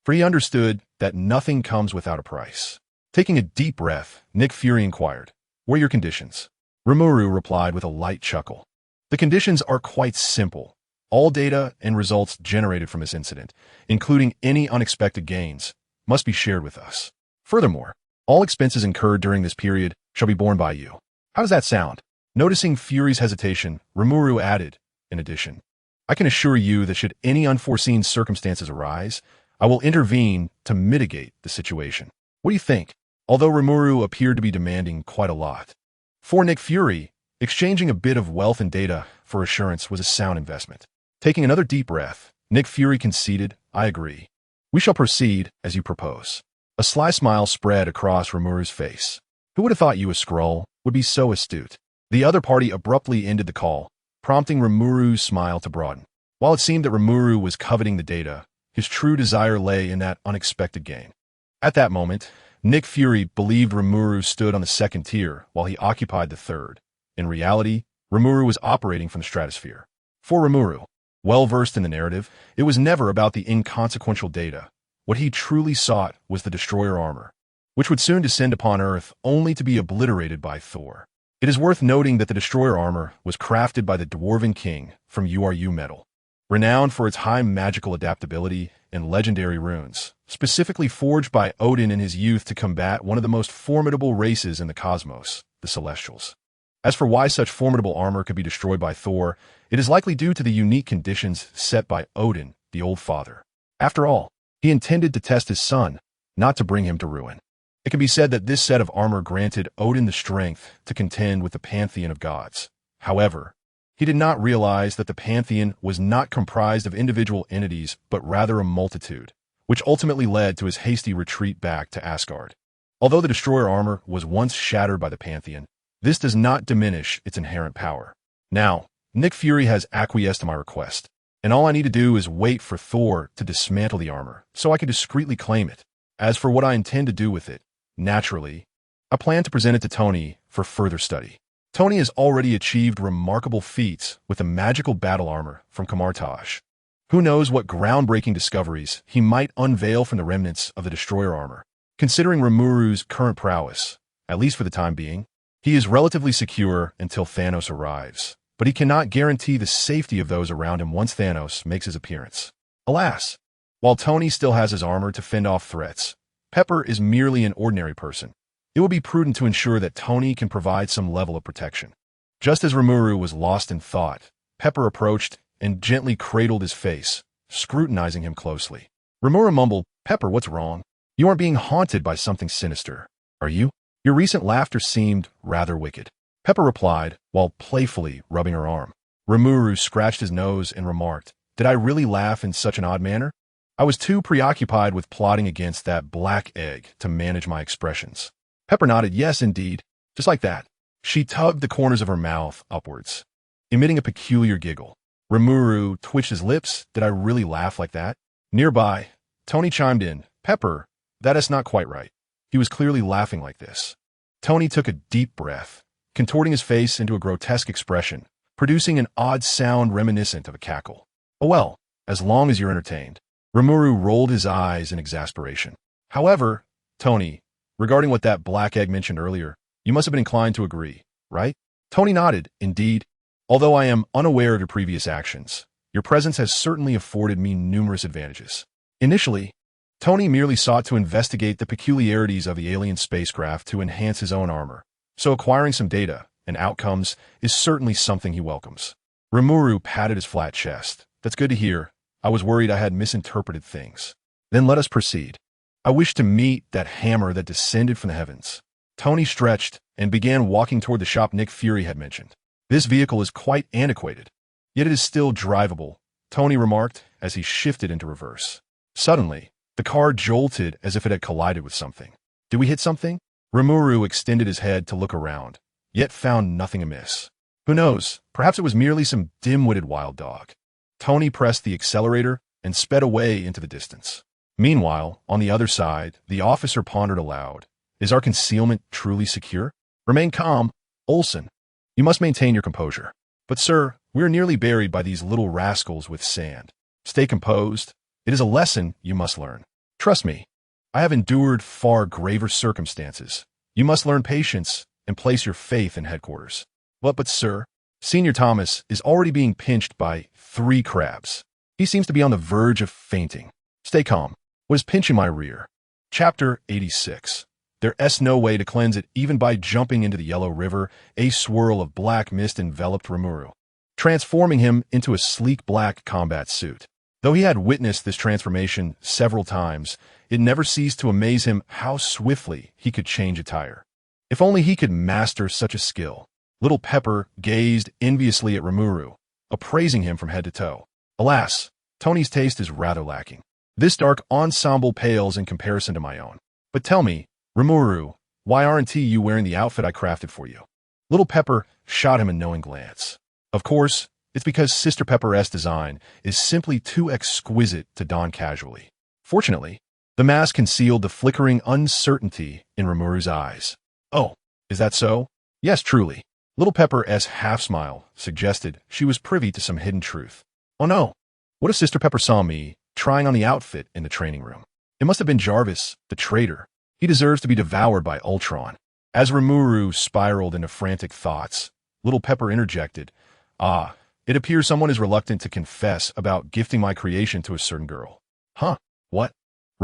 for he understood that nothing comes without a price. Taking a deep breath, Nick Fury inquired, What are your conditions? Rimuru replied with a light chuckle. The conditions are quite simple. All data and results generated from this incident, including any unexpected gains, must be shared with us. Furthermore, all expenses incurred during this period shall be borne by you. How does that sound? Noticing Fury's hesitation, Rimuru added, In addition, I can assure you that should any unforeseen circumstances arise, I will intervene to mitigate the situation. What do you think? Although Rimuru appeared to be demanding quite a lot. For Nick Fury, exchanging a bit of wealth and data for assurance was a sound investment. Taking another deep breath, Nick Fury conceded, I agree. We shall proceed as you propose. A sly smile spread across Rimuru's face. Who would have thought you, a Skrull, would be so astute? The other party abruptly ended the call, prompting Rimuru's smile to broaden. While it seemed that Rimuru was coveting the data, his true desire lay in that unexpected gain. At that moment, Nick Fury believed Rimuru stood on the second tier while he occupied the third. In reality, Rimuru was operating from the stratosphere. For Rimuru, well-versed in the narrative, it was never about the inconsequential data. What he truly sought was the destroyer armor, which would soon descend upon Earth only to be obliterated by Thor. It is worth noting that the destroyer armor was crafted by the Dwarven King from URU metal. Renowned for its high magical adaptability and legendary runes, specifically forged by Odin in his youth to combat one of the most formidable races in the cosmos, the Celestials. As for why such formidable armor could be destroyed by Thor, it is likely due to the unique conditions set by Odin, the Old Father. After all, he intended to test his son, not to bring him to ruin. It can be said that this set of armor granted Odin the strength to contend with the pantheon of gods. However, he did not realize that the pantheon was not comprised of individual entities but rather a multitude, which ultimately led to his hasty retreat back to Asgard. Although the destroyer armor was once shattered by the pantheon, this does not diminish its inherent power. Now, Nick Fury has acquiesced to my request, and all I need to do is wait for Thor to dismantle the armor so I can discreetly claim it. As for what I intend to do with it, naturally, I plan to present it to Tony for further study. Tony has already achieved remarkable feats with the magical battle armor from Camartage. Who knows what groundbreaking discoveries he might unveil from the remnants of the destroyer armor. Considering Rimuru's current prowess, at least for the time being, he is relatively secure until Thanos arrives, but he cannot guarantee the safety of those around him once Thanos makes his appearance. Alas, while Tony still has his armor to fend off threats, Pepper is merely an ordinary person. It would be prudent to ensure that Tony can provide some level of protection. Just as Rimuru was lost in thought, Pepper approached and gently cradled his face, scrutinizing him closely. Rimuru mumbled, "Pepper, what's wrong? You aren't being haunted by something sinister, are you? Your recent laughter seemed rather wicked." Pepper replied, while playfully rubbing her arm. Rimuru scratched his nose and remarked, "Did I really laugh in such an odd manner? I was too preoccupied with plotting against that black egg to manage my expressions." Pepper nodded, "Yes, indeed. Just like that." She tugged the corners of her mouth upwards, emitting a peculiar giggle. Rimuru twitched his lips. "Did I really laugh like that?" Nearby, Tony chimed in, "Pepper, that is not quite right. He was clearly laughing like this." Tony took a deep breath, contorting his face into a grotesque expression, producing an odd sound reminiscent of a cackle. "Oh well, as long as you're entertained." Rimuru rolled his eyes in exasperation. "However, Tony, regarding what that black egg mentioned earlier, you must have been inclined to agree, right?" Tony nodded. "Indeed. Although I am unaware of your previous actions, your presence has certainly afforded me numerous advantages." Initially, Tony merely sought to investigate the peculiarities of the alien spacecraft to enhance his own armor, so acquiring some data and outcomes is certainly something he welcomes. Rimuru patted his flat chest. "That's good to hear. I was worried I had misinterpreted things." "Then let us proceed. I wish to meet that hammer that descended from the heavens." Tony stretched and began walking toward the shop Nick Fury had mentioned. "This vehicle is quite antiquated, yet it is still drivable," Tony remarked as he shifted into reverse. Suddenly, the car jolted as if it had collided with something. "Did we hit something?" Rimuru extended his head to look around, yet found nothing amiss. Who knows, perhaps it was merely some dim-witted wild dog. Tony pressed the accelerator and sped away into the distance. Meanwhile, on the other side, the officer pondered aloud. "Is our concealment truly secure? Remain calm, Olsen. You must maintain your composure." "But sir, we are nearly buried by these little rascals with sand." "Stay composed. It is a lesson you must learn. Trust me, I have endured far graver circumstances. You must learn patience and place your faith in headquarters." But sir, Senior Thomas is already being pinched by 3 crabs. He seems to be on the verge of fainting. Stay calm. What is pinching my rear? Chapter 86. There's no way to cleanse it even by jumping into the Yellow River. A swirl of black mist enveloped Rimuru, transforming him into a sleek black combat suit. Though he had witnessed this transformation several times, it never ceased to amaze him how swiftly he could change attire. If only he could master such a skill. Little Pepper gazed enviously at Rimuru, appraising him from head to toe. Alas, Tony's taste is rather lacking. This dark ensemble pales in comparison to my own. But tell me, Rimuru, why aren't you wearing the outfit I crafted for you? Little Pepper shot him a knowing glance. Of course, it's because Sister Pepper's design is simply too exquisite to don casually. Fortunately, the mask concealed the flickering uncertainty in Rimuru's eyes. "Oh, is that so?" "Yes, truly." Little Pepper's half-smile suggested she was privy to some hidden truth. "Oh no, what if Sister Pepper saw me trying on the outfit in the training room? It must have been Jarvis, the traitor. He deserves to be devoured by Ultron." As Rimuru spiraled into frantic thoughts, Little Pepper interjected, "Ah, it appears someone is reluctant to confess about gifting my creation to a certain girl." "Huh? What?"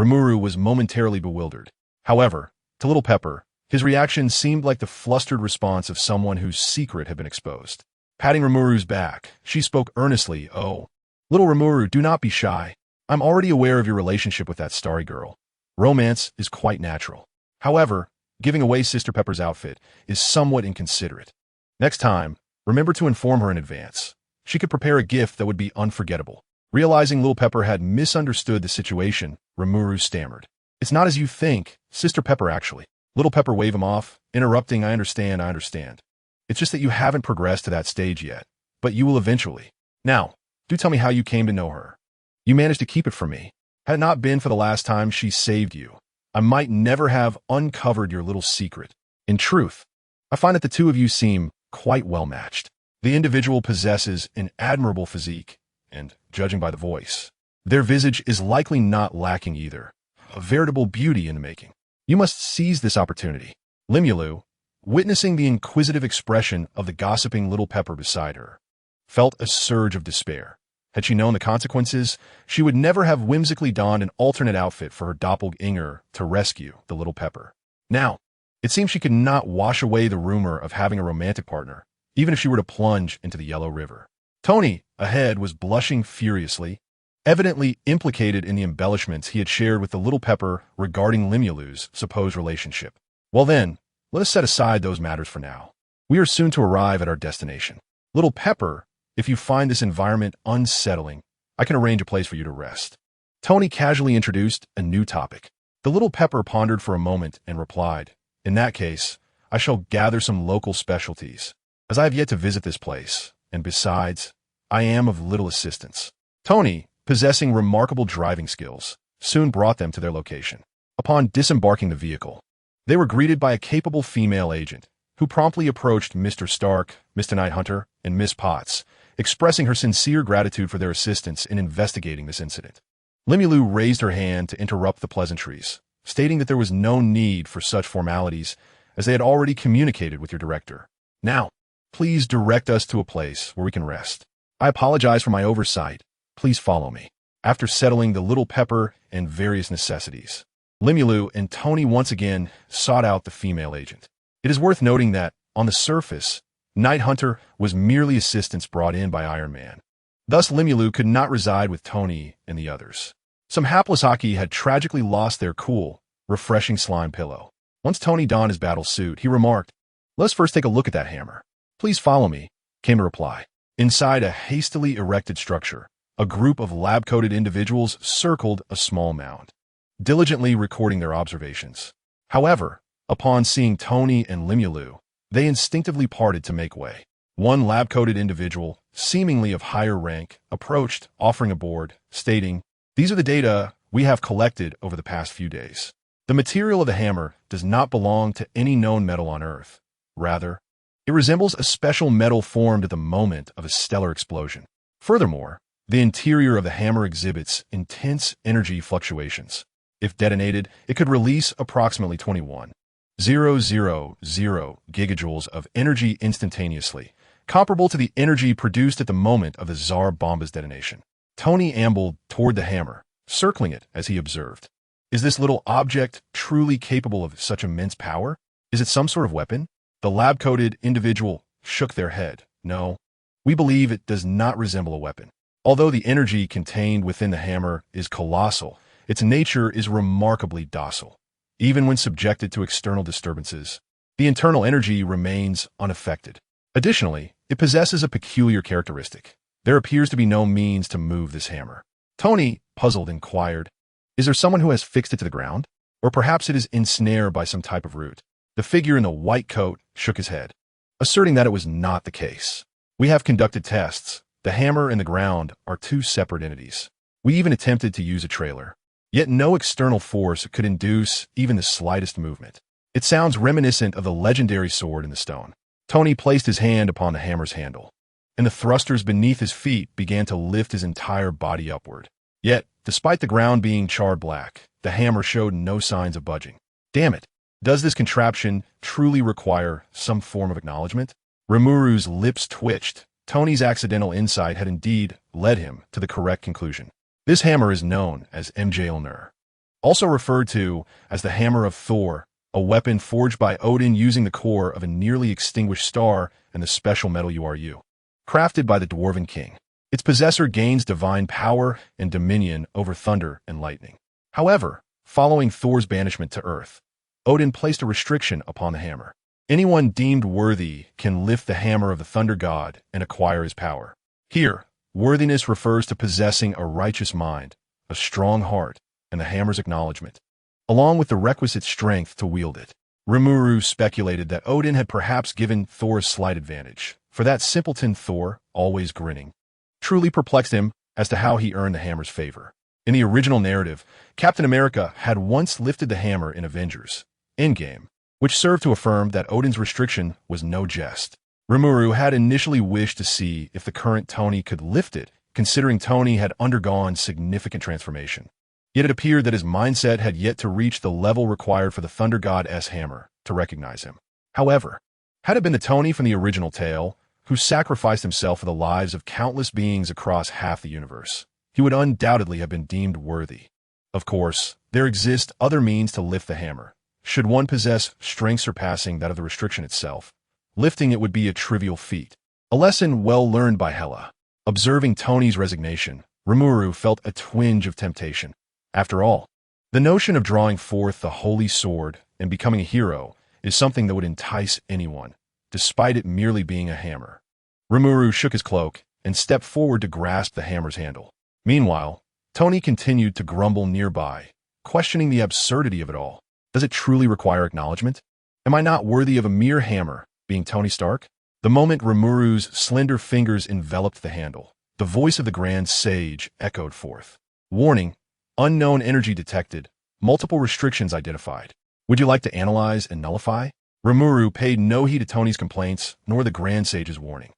Rimuru was momentarily bewildered. However, to Little Pepper, his reaction seemed like the flustered response of someone whose secret had been exposed. Patting Rimuru's back, she spoke earnestly, "Oh, little Rimuru, do not be shy. I'm already aware of your relationship with that starry girl. Romance is quite natural. However, giving away Sister Pepper's outfit is somewhat inconsiderate. Next time, remember to inform her in advance. She could prepare a gift that would be unforgettable." Realizing Little Pepper had misunderstood the situation, Rimuru stammered. "It's not as you think, Sister Pepper, actually." Little Pepper waved him off, interrupting, I understand. It's just that you haven't progressed to that stage yet, but you will eventually. Now, do tell me how you came to know her. You managed to keep it from me. Had it not been for the last time she saved you, I might never have uncovered your little secret. In truth, I find that the two of you seem quite well matched. The individual possesses an admirable physique, and, judging by the voice, their visage is likely not lacking either. A veritable beauty in the making. You must seize this opportunity. Limulu, witnessing the inquisitive expression of the gossiping Little Pepper beside her, felt a surge of despair. Had she known the consequences, she would never have whimsically donned an alternate outfit for her doppelganger to rescue the Little Pepper. Now, it seemed she could not wash away the rumor of having a romantic partner, even if she were to plunge into the Yellow River. Tony, ahead, was blushing furiously, evidently implicated in the embellishments he had shared with the Little Pepper regarding Limulu's supposed relationship. Well then, let us set aside those matters for now. We are soon to arrive at our destination. Little Pepper, if you find this environment unsettling, I can arrange a place for you to rest. Tony casually introduced a new topic. The Little Pepper pondered for a moment and replied, "In that case, I shall gather some local specialties, as I have yet to visit this place, and besides, I am of little assistance." Tony, possessing remarkable driving skills, soon brought them to their location. Upon disembarking the vehicle, they were greeted by a capable female agent, who promptly approached Mr. Stark, Mr. Nighthunter, and Miss Potts, expressing her sincere gratitude for their assistance in investigating this incident. Limulu raised her hand to interrupt the pleasantries, stating that there was no need for such formalities, as they had already communicated with your director. Now, please direct us to a place where we can rest. I apologize for my oversight. Please follow me. After settling the Little Pepper and various necessities, Limulu and Tony once again sought out the female agent. It is worth noting that, on the surface, Nighthunter was merely assistance brought in by Iron Man. Thus, Limulu could not reside with Tony and the others. Some hapless Aki had tragically lost their cool, refreshing slime pillow. Once Tony donned his battle suit, he remarked, "Let's first take a look at that hammer." "Please follow me," came the reply. Inside a hastily erected structure, a group of lab-coated individuals circled a small mound, diligently recording their observations. However, upon seeing Tony and Limulu, they instinctively parted to make way. One lab-coated individual, seemingly of higher rank, approached, offering a board, stating, "These are the data we have collected over the past few days. The material of the hammer does not belong to any known metal on Earth. Rather, it resembles a special metal formed at the moment of a stellar explosion. Furthermore, the interior of the hammer exhibits intense energy fluctuations. If detonated, it could release approximately 21,000 gigajoules of energy instantaneously, comparable to the energy produced at the moment of the Tsar Bomba's detonation." Tony ambled toward the hammer, circling it as he observed. Is this little object truly capable of such immense power? Is it some sort of weapon? The lab-coated individual shook their head. "No, we believe it does not resemble a weapon. Although the energy contained within the hammer is colossal, its nature is remarkably docile. Even when subjected to external disturbances, the internal energy remains unaffected. Additionally, it possesses a peculiar characteristic. There appears to be no means to move this hammer." Tony, puzzled, inquired, "Is there someone who has fixed it to the ground? Or perhaps it is ensnared by some type of root?" The figure in the white coat shook his head, asserting that it was not the case. "We have conducted tests. The hammer and the ground are two separate entities. We even attempted to use a trailer. Yet no external force could induce even the slightest movement. It sounds reminiscent of the legendary sword in the stone." Tony placed his hand upon the hammer's handle, and the thrusters beneath his feet began to lift his entire body upward. Yet, despite the ground being charred black, the hammer showed no signs of budging. Damn it! Does this contraption truly require some form of acknowledgement? Rimuru's lips twitched. Tony's accidental insight had indeed led him to the correct conclusion. This hammer is known as MJ Ulner. Also referred to as the Hammer of Thor, a weapon forged by Odin using the core of a nearly extinguished star and the special metal Uru. Crafted by the Dwarven King, its possessor gains divine power and dominion over thunder and lightning. However, following Thor's banishment to Earth, Odin placed a restriction upon the hammer. Anyone deemed worthy can lift the hammer of the thunder god and acquire his power. Here, worthiness refers to possessing a righteous mind, a strong heart, and the hammer's acknowledgement, along with the requisite strength to wield it. Rimuru speculated that Odin had perhaps given Thor a slight advantage, for that simpleton Thor, always grinning, truly perplexed him as to how he earned the hammer's favor. In the original narrative, Captain America had once lifted the hammer in Avengers Endgame, which served to affirm that Odin's restriction was no jest. Rimuru had initially wished to see if the current Tony could lift it, considering Tony had undergone significant transformation. Yet it appeared that his mindset had yet to reach the level required for the Thunder God's hammer to recognize him. However, had it been the Tony from the original tale, who sacrificed himself for the lives of countless beings across half the universe, he would undoubtedly have been deemed worthy. Of course, there exist other means to lift the hammer. Should one possess strength surpassing that of the restriction itself, lifting it would be a trivial feat. A lesson well learned by Hela. Observing Tony's resignation, Rimuru felt a twinge of temptation. After all, the notion of drawing forth the holy sword and becoming a hero is something that would entice anyone, despite it merely being a hammer. Rimuru shook his cloak and stepped forward to grasp the hammer's handle. Meanwhile, Tony continued to grumble nearby, questioning the absurdity of it all. Does it truly require acknowledgement? Am I not worthy of a mere hammer, being Tony Stark? The moment Rimuru's slender fingers enveloped the handle, the voice of the Grand Sage echoed forth. Warning, unknown energy detected, multiple restrictions identified. Would you like to analyze and nullify? Rimuru paid no heed to Tony's complaints, nor the Grand Sage's warning.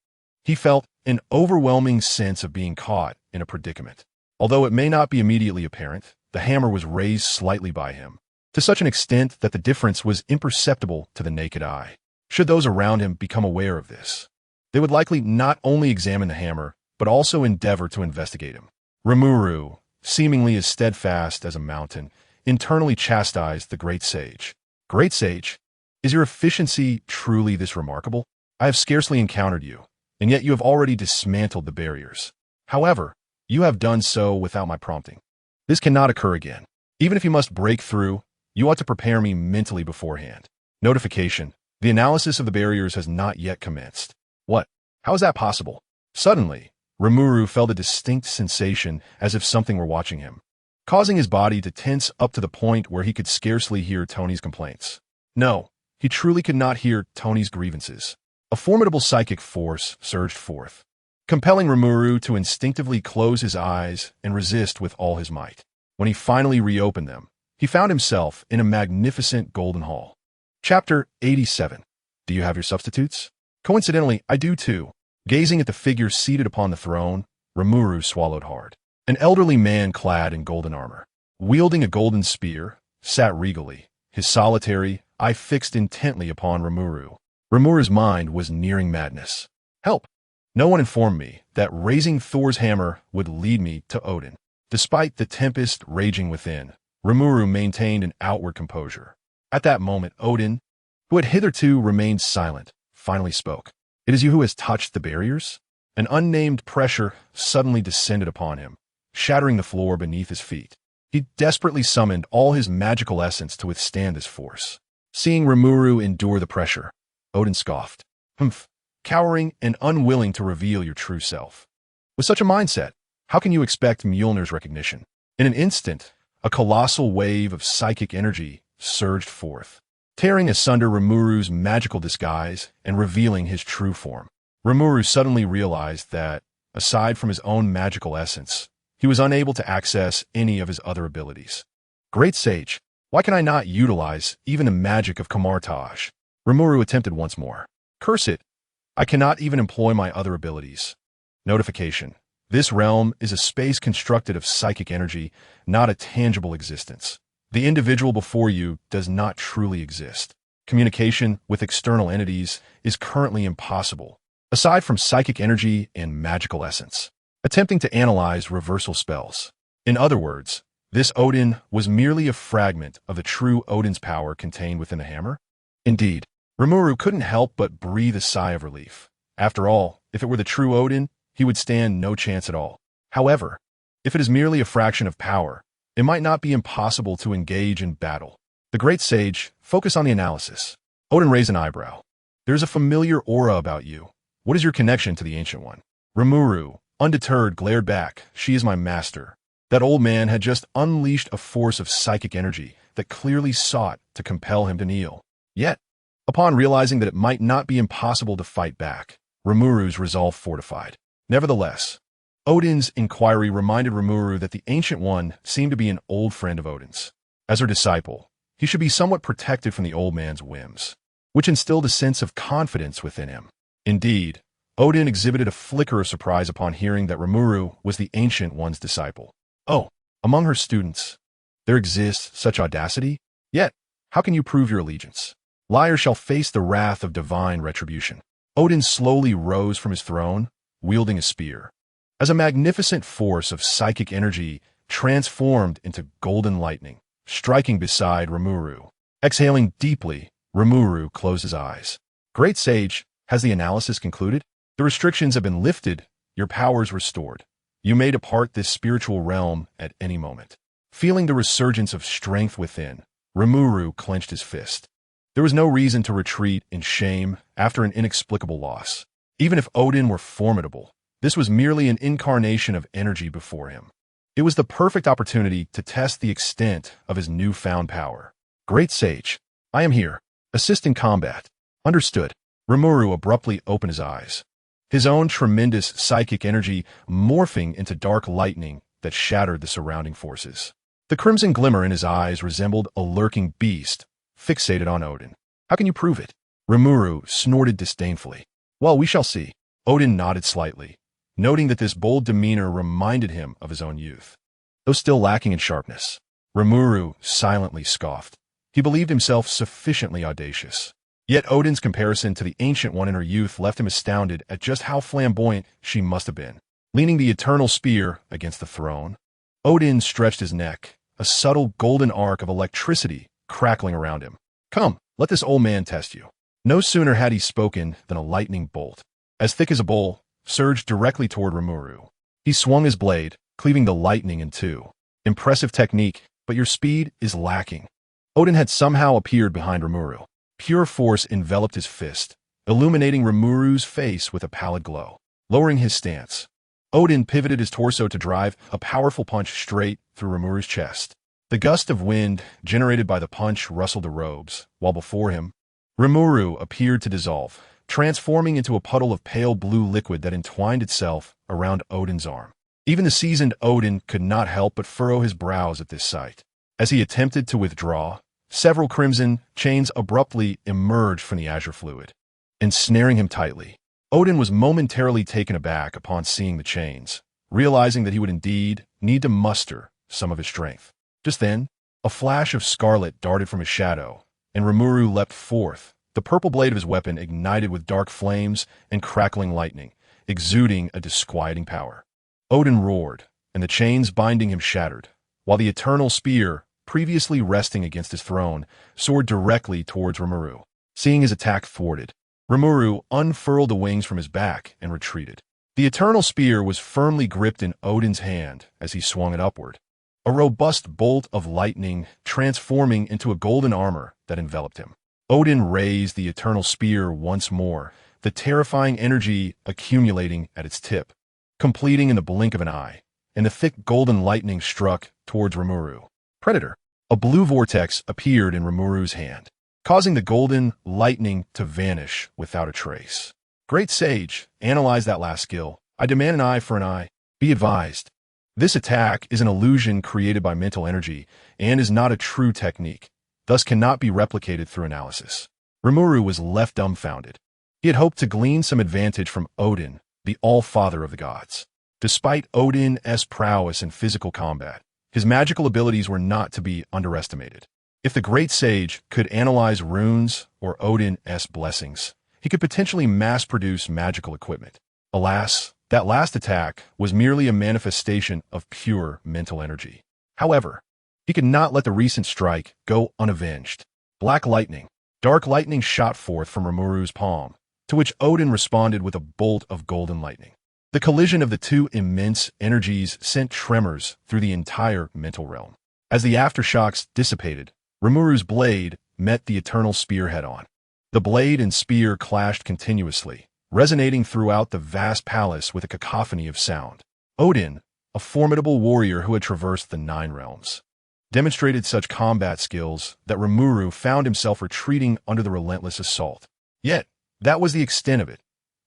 He felt an overwhelming sense of being caught in a predicament. Although it may not be immediately apparent, the hammer was raised slightly by him, to such an extent that the difference was imperceptible to the naked eye. Should those around him become aware of this, they would likely not only examine the hammer, but also endeavor to investigate him. Rimuru, seemingly as steadfast as a mountain, internally chastised the Great Sage. Great Sage, is your efficiency truly this remarkable? I have scarcely encountered you, and yet you have already dismantled the barriers. However, you have done so without my prompting. This cannot occur again. Even if you must break through, you ought to prepare me mentally beforehand. Notification. The analysis of the barriers has not yet commenced. What? How is that possible? Suddenly, Rimuru felt a distinct sensation as if something were watching him, causing his body to tense up to the point where he could scarcely hear Tony's complaints. No, he truly could not hear Tony's grievances. A formidable psychic force surged forth, compelling Rimuru to instinctively close his eyes and resist with all his might. When he finally reopened them, he found himself in a magnificent golden hall. Chapter 87. Do you have your substitutes? Coincidentally, I do too. Gazing at the figure seated upon the throne, Rimuru swallowed hard. An elderly man clad in golden armor, wielding a golden spear, sat regally, his solitary eye fixed intently upon Rimuru. Rimuru's mind was nearing madness. Help! No one informed me that raising Thor's hammer would lead me to Odin. Despite the tempest raging within, Rimuru maintained an outward composure. At that moment, Odin, who had hitherto remained silent, finally spoke. It is you who has touched the barriers? An unnamed pressure suddenly descended upon him, shattering the floor beneath his feet. He desperately summoned all his magical essence to withstand this force. Seeing Rimuru endure the pressure, Odin scoffed. Humph, cowering and unwilling to reveal your true self. With such a mindset, how can you expect Mjolnir's recognition? In an instant, a colossal wave of psychic energy surged forth, tearing asunder Rimuru's magical disguise and revealing his true form. Rimuru suddenly realized that, aside from his own magical essence, he was unable to access any of his other abilities. Great Sage, why can I not utilize even the magic of Camartage? Rimuru attempted once more. Curse it! I cannot even employ my other abilities. Notification. This realm is a space constructed of psychic energy, not a tangible existence. The individual before you does not truly exist. Communication with external entities is currently impossible, aside from psychic energy and magical essence. Attempting to analyze reversal spells. In other words, This Odin was merely a fragment of the true Odin's power contained within the hammer? Indeed, Rimuru couldn't help but breathe a sigh of relief. After all, if it were the true Odin, he would stand no chance at all. However, if it is merely a fraction of power, it might not be impossible to engage in battle. The great sage focused on the analysis. Odin raised an eyebrow. There's a familiar aura about you. What is your connection to the Ancient One? Rimuru, undeterred, glared back. She is my master. That old man had just unleashed a force of psychic energy that clearly sought to compel him to kneel. Yet, upon realizing that it might not be impossible to fight back, Rimuru's resolve fortified. Nevertheless, Odin's inquiry reminded Rimuru that the Ancient One seemed to be an old friend of Odin's. As her disciple, he should be somewhat protected from the old man's whims, which instilled a sense of confidence within him. Indeed, Odin exhibited a flicker of surprise upon hearing that Rimuru was the Ancient One's disciple. Oh, among her students, there exists such audacity? Yet, how can you prove your allegiance? Liars shall face the wrath of divine retribution. Odin slowly rose from his throne, wielding a spear. As a magnificent force of psychic energy transformed into golden lightning, striking beside Rimuru. Exhaling deeply, Rimuru closed his eyes. Great sage, has the analysis concluded? The restrictions have been lifted, your powers restored. You may depart this spiritual realm at any moment. Feeling the resurgence of strength within, Rimuru clenched his fist. There was no reason to retreat in shame after an inexplicable loss. Even if Odin were formidable, this was merely an incarnation of energy before him. It was the perfect opportunity to test the extent of his newfound power. Great sage, I am here. Assist in combat. Understood. Rimuru abruptly opened his eyes. His own tremendous psychic energy morphing into dark lightning that shattered the surrounding forces. The crimson glimmer in his eyes resembled a lurking beast, fixated on Odin. How can you prove it? Rimuru snorted disdainfully. Well, we shall see. Odin nodded slightly, noting that this bold demeanor reminded him of his own youth. Though still lacking in sharpness, Rimuru silently scoffed. He believed himself sufficiently audacious. Yet Odin's comparison to the Ancient One in her youth left him astounded at just how flamboyant she must have been. Leaning the eternal spear against the throne, Odin stretched his neck, a subtle golden arc of electricity crackling around him. Come, let this old man test you. No sooner had he spoken than a lightning bolt, as thick as a bowl, surged directly toward Rimuru. He swung his blade, cleaving the lightning in two. Impressive technique, but your speed is lacking. Odin had somehow appeared behind Rimuru. Pure force enveloped his fist, illuminating Rimuru's face with a pallid glow. Lowering his stance, Odin pivoted his torso to drive a powerful punch straight through Rimuru's chest. The gust of wind generated by the punch rustled the robes, while before him, Rimuru appeared to dissolve, transforming into a puddle of pale blue liquid that entwined itself around Odin's arm. Even the seasoned Odin could not help but furrow his brows at this sight. As he attempted to withdraw, several crimson chains abruptly emerged from the azure fluid, ensnaring him tightly. Odin was momentarily taken aback upon seeing the chains, realizing that he would indeed need to muster some of his strength. Just then, a flash of scarlet darted from his shadow, and Rimuru leapt forth, the purple blade of his weapon ignited with dark flames and crackling lightning, exuding a disquieting power. Odin roared, and the chains binding him shattered, while the eternal spear, previously resting against his throne, soared directly towards Rimuru. Seeing his attack thwarted, Rimuru unfurled the wings from his back and retreated. The eternal spear was firmly gripped in Odin's hand as he swung it upward, a robust bolt of lightning transforming into a golden armor that enveloped him. Odin raised the eternal spear once more, the terrifying energy accumulating at its tip, completing in the blink of an eye, and the thick golden lightning struck towards Rimuru. Predator. A blue vortex appeared in Rimuru's hand, causing the golden lightning to vanish without a trace. Great sage, analyze that last skill. I demand an eye for an eye. Be advised. This attack is an illusion created by mental energy and is not a true technique, thus cannot be replicated through analysis. Rimuru was left dumbfounded. He had hoped to glean some advantage from Odin, the all-father of the gods. Despite Odin's prowess in physical combat, his magical abilities were not to be underestimated. If the great sage could analyze runes or Odin's blessings, he could potentially mass-produce magical equipment. Alas, that last attack was merely a manifestation of pure mental energy. However, he could not let the recent strike go unavenged. Black lightning. Dark lightning shot forth from Rimuru's palm, to which Odin responded with a bolt of golden lightning. The collision of the two immense energies sent tremors through the entire mental realm. As the aftershocks dissipated, Rimuru's blade met the eternal spear head-on. The blade and spear clashed continuously, resonating throughout the vast palace with a cacophony of sound. Odin, a formidable warrior who had traversed the 9 realms, demonstrated such combat skills that Rimuru found himself retreating under the relentless assault. Yet, that was the extent of it.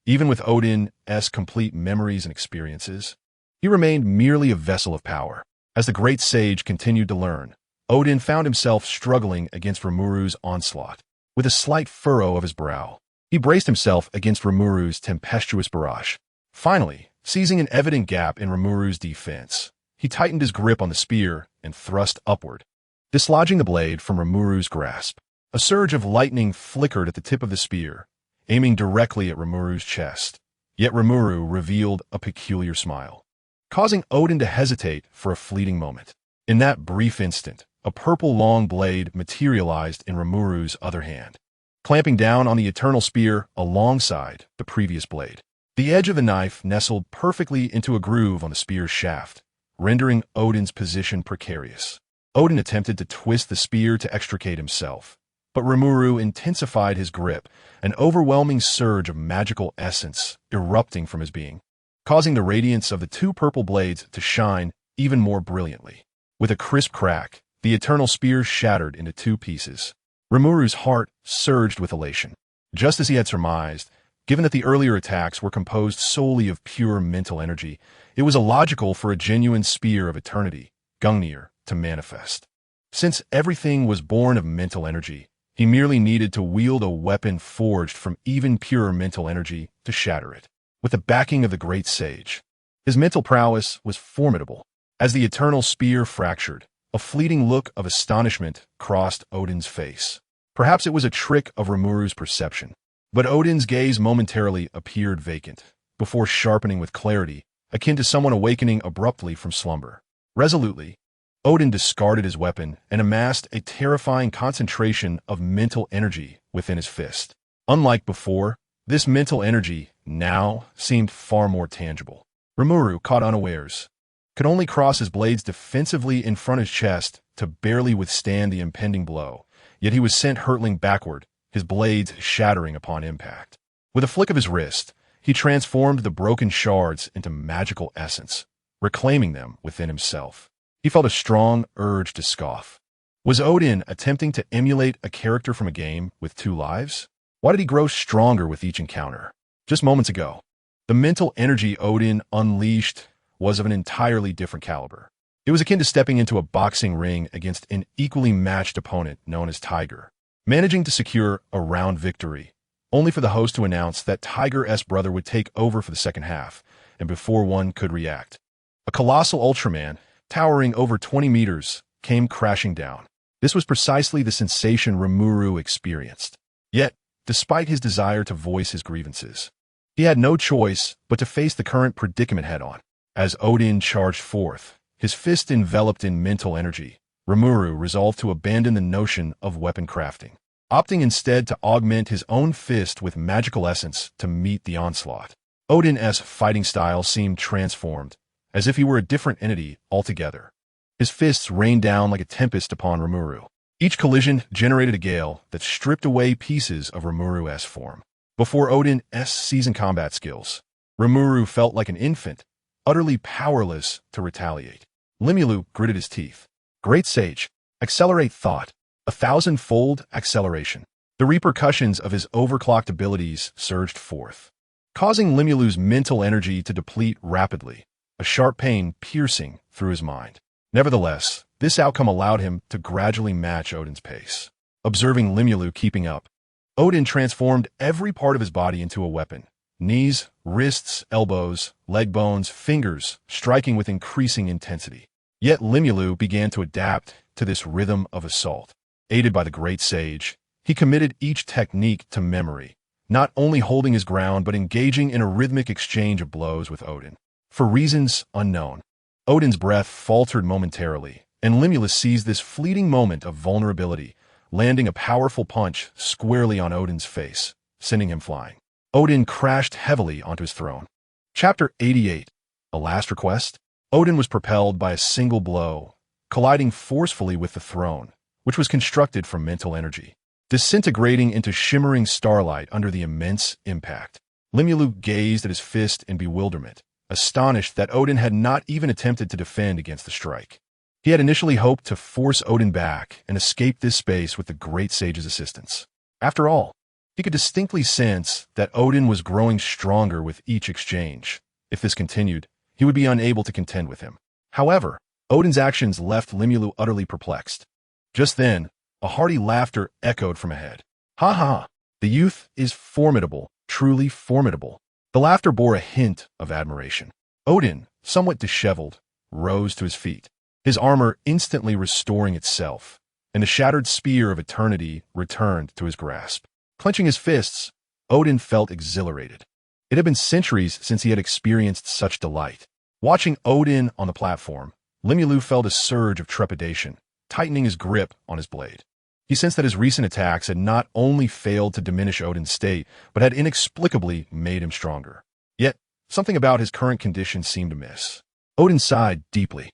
Even with Odin's complete memories and experiences, he remained merely a vessel of power. As the great sage continued to learn, Odin found himself struggling against Rimuru's onslaught. With a slight furrow of his brow, he braced himself against Rimuru's tempestuous barrage. Finally, seizing an evident gap in Rimuru's defense, he tightened his grip on the spear and thrust upward, dislodging the blade from Rimuru's grasp. A surge of lightning flickered at the tip of the spear, aiming directly at Rimuru's chest. Yet Rimuru revealed a peculiar smile, causing Odin to hesitate for a fleeting moment. In that brief instant, a purple long blade materialized in Rimuru's other hand, clamping down on the eternal spear alongside the previous blade. The edge of the knife nestled perfectly into a groove on the spear's shaft, rendering Odin's position precarious. Odin attempted to twist the spear to extricate himself, but Rimuru intensified his grip, an overwhelming surge of magical essence erupting from his being, causing the radiance of the two purple blades to shine even more brilliantly. With a crisp crack, the eternal spear shattered into 2 pieces. Rimuru's heart surged with elation. Just as he had surmised, given that the earlier attacks were composed solely of pure mental energy, it was illogical for a genuine spear of eternity, Gungnir, to manifest. Since everything was born of mental energy, he merely needed to wield a weapon forged from even purer mental energy to shatter it. With the backing of the great sage, his mental prowess was formidable. As the eternal spear fractured, a fleeting look of astonishment crossed Odin's face. Perhaps it was a trick of Rimuru's perception, but Odin's gaze momentarily appeared vacant, before sharpening with clarity, akin to someone awakening abruptly from slumber. Resolutely, Odin discarded his weapon and amassed a terrifying concentration of mental energy within his fist. Unlike before, this mental energy now seemed far more tangible. Rimuru, caught unawares, could only cross his blades defensively in front of his chest to barely withstand the impending blow, yet he was sent hurtling backward, his blades shattering upon impact. With a flick of his wrist, he transformed the broken shards into magical essence, reclaiming them within himself. He felt a strong urge to scoff. Was Odin attempting to emulate a character from a game with 2 lives? Why did he grow stronger with each encounter? Just moments ago, the mental energy Odin unleashed was of an entirely different caliber. It was akin to stepping into a boxing ring against an equally matched opponent known as Tiger, managing to secure a round victory, only for the host to announce that Tiger's brother would take over for the second half, and before one could react, a colossal Ultraman, towering over 20 meters, came crashing down. This was precisely the sensation Rimuru experienced. Yet, despite his desire to voice his grievances, he had no choice but to face the current predicament head-on. As Odin charged forth, his fist enveloped in mental energy, Rimuru resolved to abandon the notion of weapon crafting, opting instead to augment his own fist with magical essence to meet the onslaught. Odin's fighting style seemed transformed, as if he were a different entity altogether. His fists rained down like a tempest upon Rimuru. Each collision generated a gale that stripped away pieces of Rimuru's form. Before Odin's seasoned combat skills, Rimuru felt like an infant, utterly powerless to retaliate. Limulu gritted his teeth. Great sage, accelerate thought. 1,000-fold acceleration. The repercussions of his overclocked abilities surged forth, causing Limulu's mental energy to deplete rapidly, a sharp pain piercing through his mind. Nevertheless, this outcome allowed him to gradually match Odin's pace. Observing Limulu keeping up, Odin transformed every part of his body into a weapon. Knees, wrists, elbows, leg bones, fingers, striking with increasing intensity. Yet Limulu began to adapt to this rhythm of assault. Aided by the great sage, he committed each technique to memory, not only holding his ground but engaging in a rhythmic exchange of blows with Odin. For reasons unknown, Odin's breath faltered momentarily, and Limulus seized this fleeting moment of vulnerability, landing a powerful punch squarely on Odin's face, sending him flying. Odin crashed heavily onto his throne. Chapter 88. A Last Request. Odin was propelled by a single blow, colliding forcefully with the throne, which was constructed from mental energy, disintegrating into shimmering starlight under the immense impact. Limulu gazed at his fist in bewilderment, astonished that Odin had not even attempted to defend against the strike. He had initially hoped to force Odin back and escape this space with the great sage's assistance. After all, he could distinctly sense that Odin was growing stronger with each exchange. If this continued, he would be unable to contend with him. However, Odin's actions left Limulu utterly perplexed. Just then, a hearty laughter echoed from ahead. Ha ha! The youth is formidable, truly formidable. The laughter bore a hint of admiration. Odin, somewhat disheveled, rose to his feet, his armor instantly restoring itself, and the shattered spear of eternity returned to his grasp. Clenching his fists, Odin felt exhilarated. It had been centuries since he had experienced such delight. Watching Odin on the platform, Limulu felt a surge of trepidation, tightening his grip on his blade. He sensed that his recent attacks had not only failed to diminish Odin's state, but had inexplicably made him stronger. Yet, something about his current condition seemed amiss. Odin sighed deeply.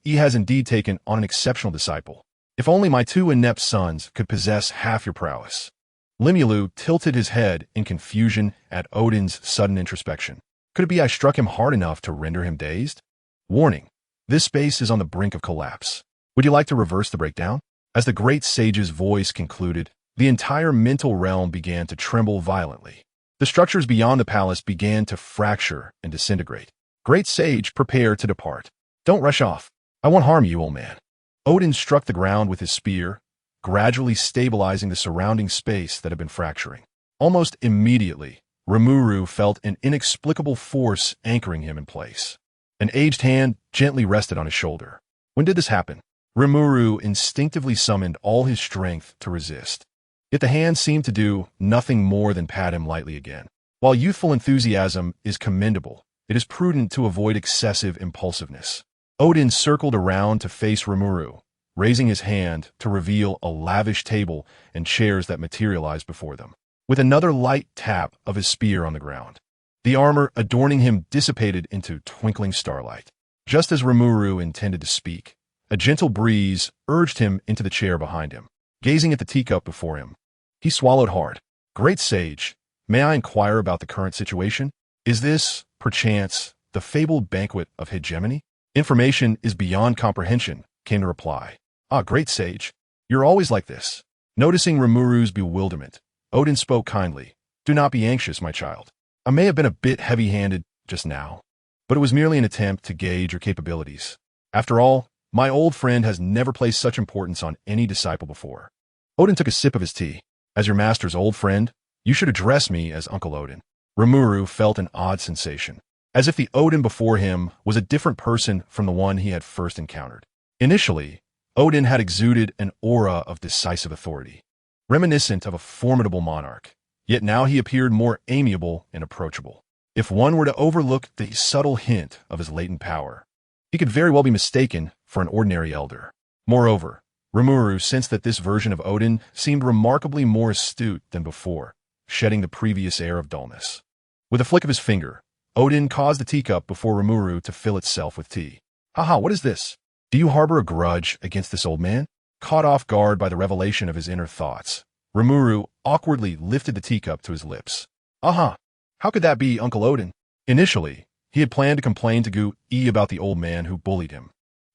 He has indeed taken on an exceptional disciple. If only my two inept sons could possess half your prowess. Limulu tilted his head in confusion at Odin's sudden introspection. Could it be I struck him hard enough to render him dazed? Warning, this space is on the brink of collapse. Would you like to reverse the breakdown? As the great sage's voice concluded, the entire mental realm began to tremble violently. The structures beyond the palace began to fracture and disintegrate. Great sage, prepare to depart. Don't rush off. I won't harm you, old man. Odin struck the ground with his spear, gradually stabilizing the surrounding space that had been fracturing. Almost immediately, Rimuru felt an inexplicable force anchoring him in place. An aged hand gently rested on his shoulder. When did this happen? Rimuru instinctively summoned all his strength to resist. Yet the hand seemed to do nothing more than pat him lightly again. While youthful enthusiasm is commendable, it is prudent to avoid excessive impulsiveness. Odin circled around to face Rimuru, raising his hand to reveal a lavish table and chairs that materialized before them, with another light tap of his spear on the ground. The armor adorning him dissipated into twinkling starlight. Just as Rimuru intended to speak, a gentle breeze urged him into the chair behind him. Gazing at the teacup before him, he swallowed hard. Great sage, may I inquire about the current situation? Is this, perchance, the fabled banquet of hegemony? Information is beyond comprehension, came the reply. Ah, great sage, you're always like this. Noticing Rimuru's bewilderment, Odin spoke kindly. Do not be anxious, my child. I may have been a bit heavy-handed just now, but it was merely an attempt to gauge your capabilities. After all, my old friend has never placed such importance on any disciple before. Odin took a sip of his tea. As your master's old friend, you should address me as Uncle Odin. Rimuru felt an odd sensation, as if the Odin before him was a different person from the one he had first encountered. Initially, Odin had exuded an aura of decisive authority, reminiscent of a formidable monarch, yet now he appeared more amiable and approachable. If one were to overlook the subtle hint of his latent power, he could very well be mistaken for an ordinary elder. Moreover, Rimuru sensed that this version of Odin seemed remarkably more astute than before, shedding the previous air of dullness. With a flick of his finger, Odin caused the teacup before Rimuru to fill itself with tea. Haha, what is this? Do you harbor a grudge against this old man? Caught off guard by the revelation of his inner thoughts, Rimuru awkwardly lifted the teacup to his lips. Aha, how could that be, Uncle Odin? Initially, he had planned to complain to Gu-E about the old man who bullied him,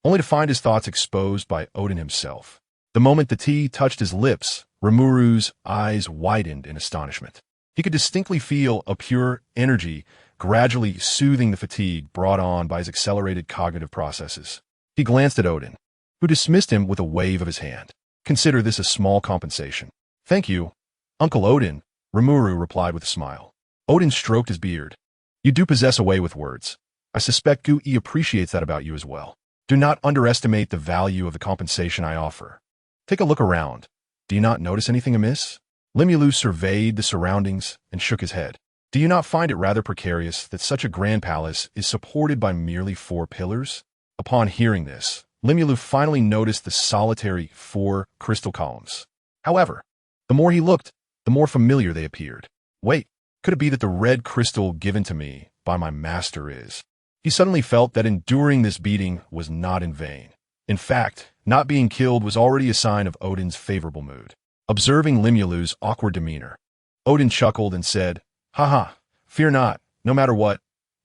only to find his thoughts exposed by Odin himself. The moment the tea touched his lips, Rimuru's eyes widened in astonishment. He could distinctly feel a pure energy gradually soothing the fatigue brought on by his accelerated cognitive processes. He glanced at Odin, who dismissed him with a wave of his hand. Consider this a small compensation. Thank you, Uncle Odin, Rimuru replied with a smile. Odin stroked his beard. You do possess a way with words. I suspect Gu-E appreciates that about you as well. Do not underestimate the value of the compensation I offer. Take a look around. Do you not notice anything amiss? Limulu surveyed the surroundings and shook his head. Do you not find it rather precarious that such a grand palace is supported by merely 4 pillars? Upon hearing this, Limulu finally noticed the solitary 4 crystal columns. However, the more he looked, the more familiar they appeared. Wait, could it be that the red crystal given to me by my master is? He suddenly felt that enduring this beating was not in vain. In fact, not being killed was already a sign of Odin's favorable mood. Observing Limulu's awkward demeanor, Odin chuckled and said, "Haha, fear not, no matter what.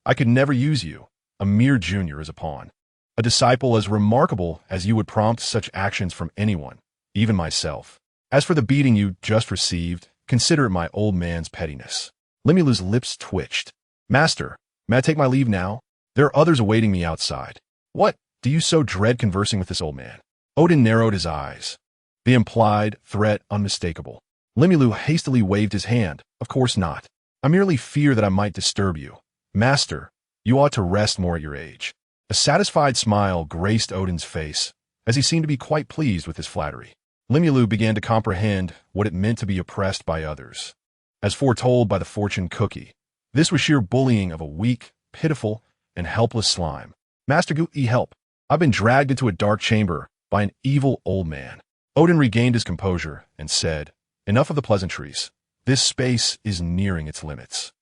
I could never use you, a mere junior, as a pawn. A disciple as remarkable as you would prompt such actions from anyone, even myself. As for the beating you just received, consider it my old man's pettiness." Limulu's lips twitched. "Master, may I take my leave now? There are others awaiting me outside." "What? Do you so dread conversing with this old man?" Odin narrowed his eyes, the implied threat unmistakable. Limulu hastily waved his hand. "Of course not. I merely fear that I might disturb you. Master, you ought to rest more at your age." A satisfied smile graced Odin's face, as he seemed to be quite pleased with his flattery. Limulu began to comprehend what it meant to be oppressed by others. As foretold by the fortune cookie, this was sheer bullying of a weak, pitiful, and helpless slime. "Master Gu, help. I've been dragged into a dark chamber by an evil old man." Odin regained his composure and said, "Enough of the pleasantries. This space is nearing its limits.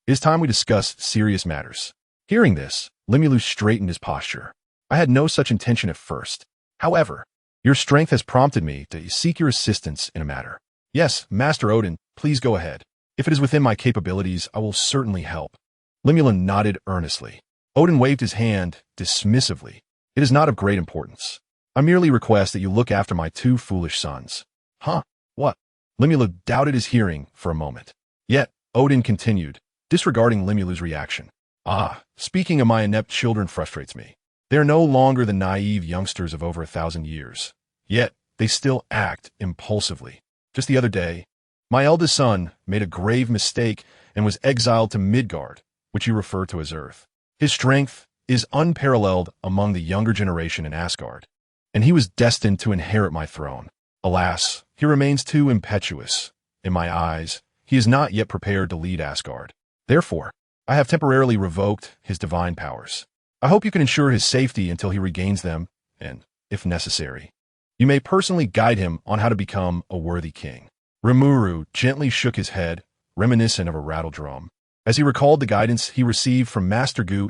It is time we discuss serious matters." Hearing this, Limulu straightened his posture. "I had no such intention at first. However, your strength has prompted me to seek your assistance in a matter." "Yes, Master Odin, please go ahead. If it is within my capabilities, I will certainly help." Limulu nodded earnestly. Odin waved his hand dismissively. "It is not of great importance. I merely request that you look after my 2 foolish sons." "Huh? What?" Limulu doubted his hearing for a moment. Yet, Odin continued, disregarding Limulu's reaction. "Speaking of my inept children frustrates me. They are no longer the naive youngsters of over 1,000 years. Yet, they still act impulsively. Just the other day, my eldest son made a grave mistake and was exiled to Midgard, which you refer to as Earth. His strength is unparalleled among the younger generation in Asgard, and he was destined to inherit my throne. Alas, he remains too impetuous. In my eyes, he is not yet prepared to lead Asgard. Therefore, I have temporarily revoked his divine powers. I hope you can ensure his safety until he regains them, and, if necessary, you may personally guide him on how to become a worthy king." Rimuru gently shook his head, reminiscent of a rattle drum, as he recalled the guidance he received from Master Gu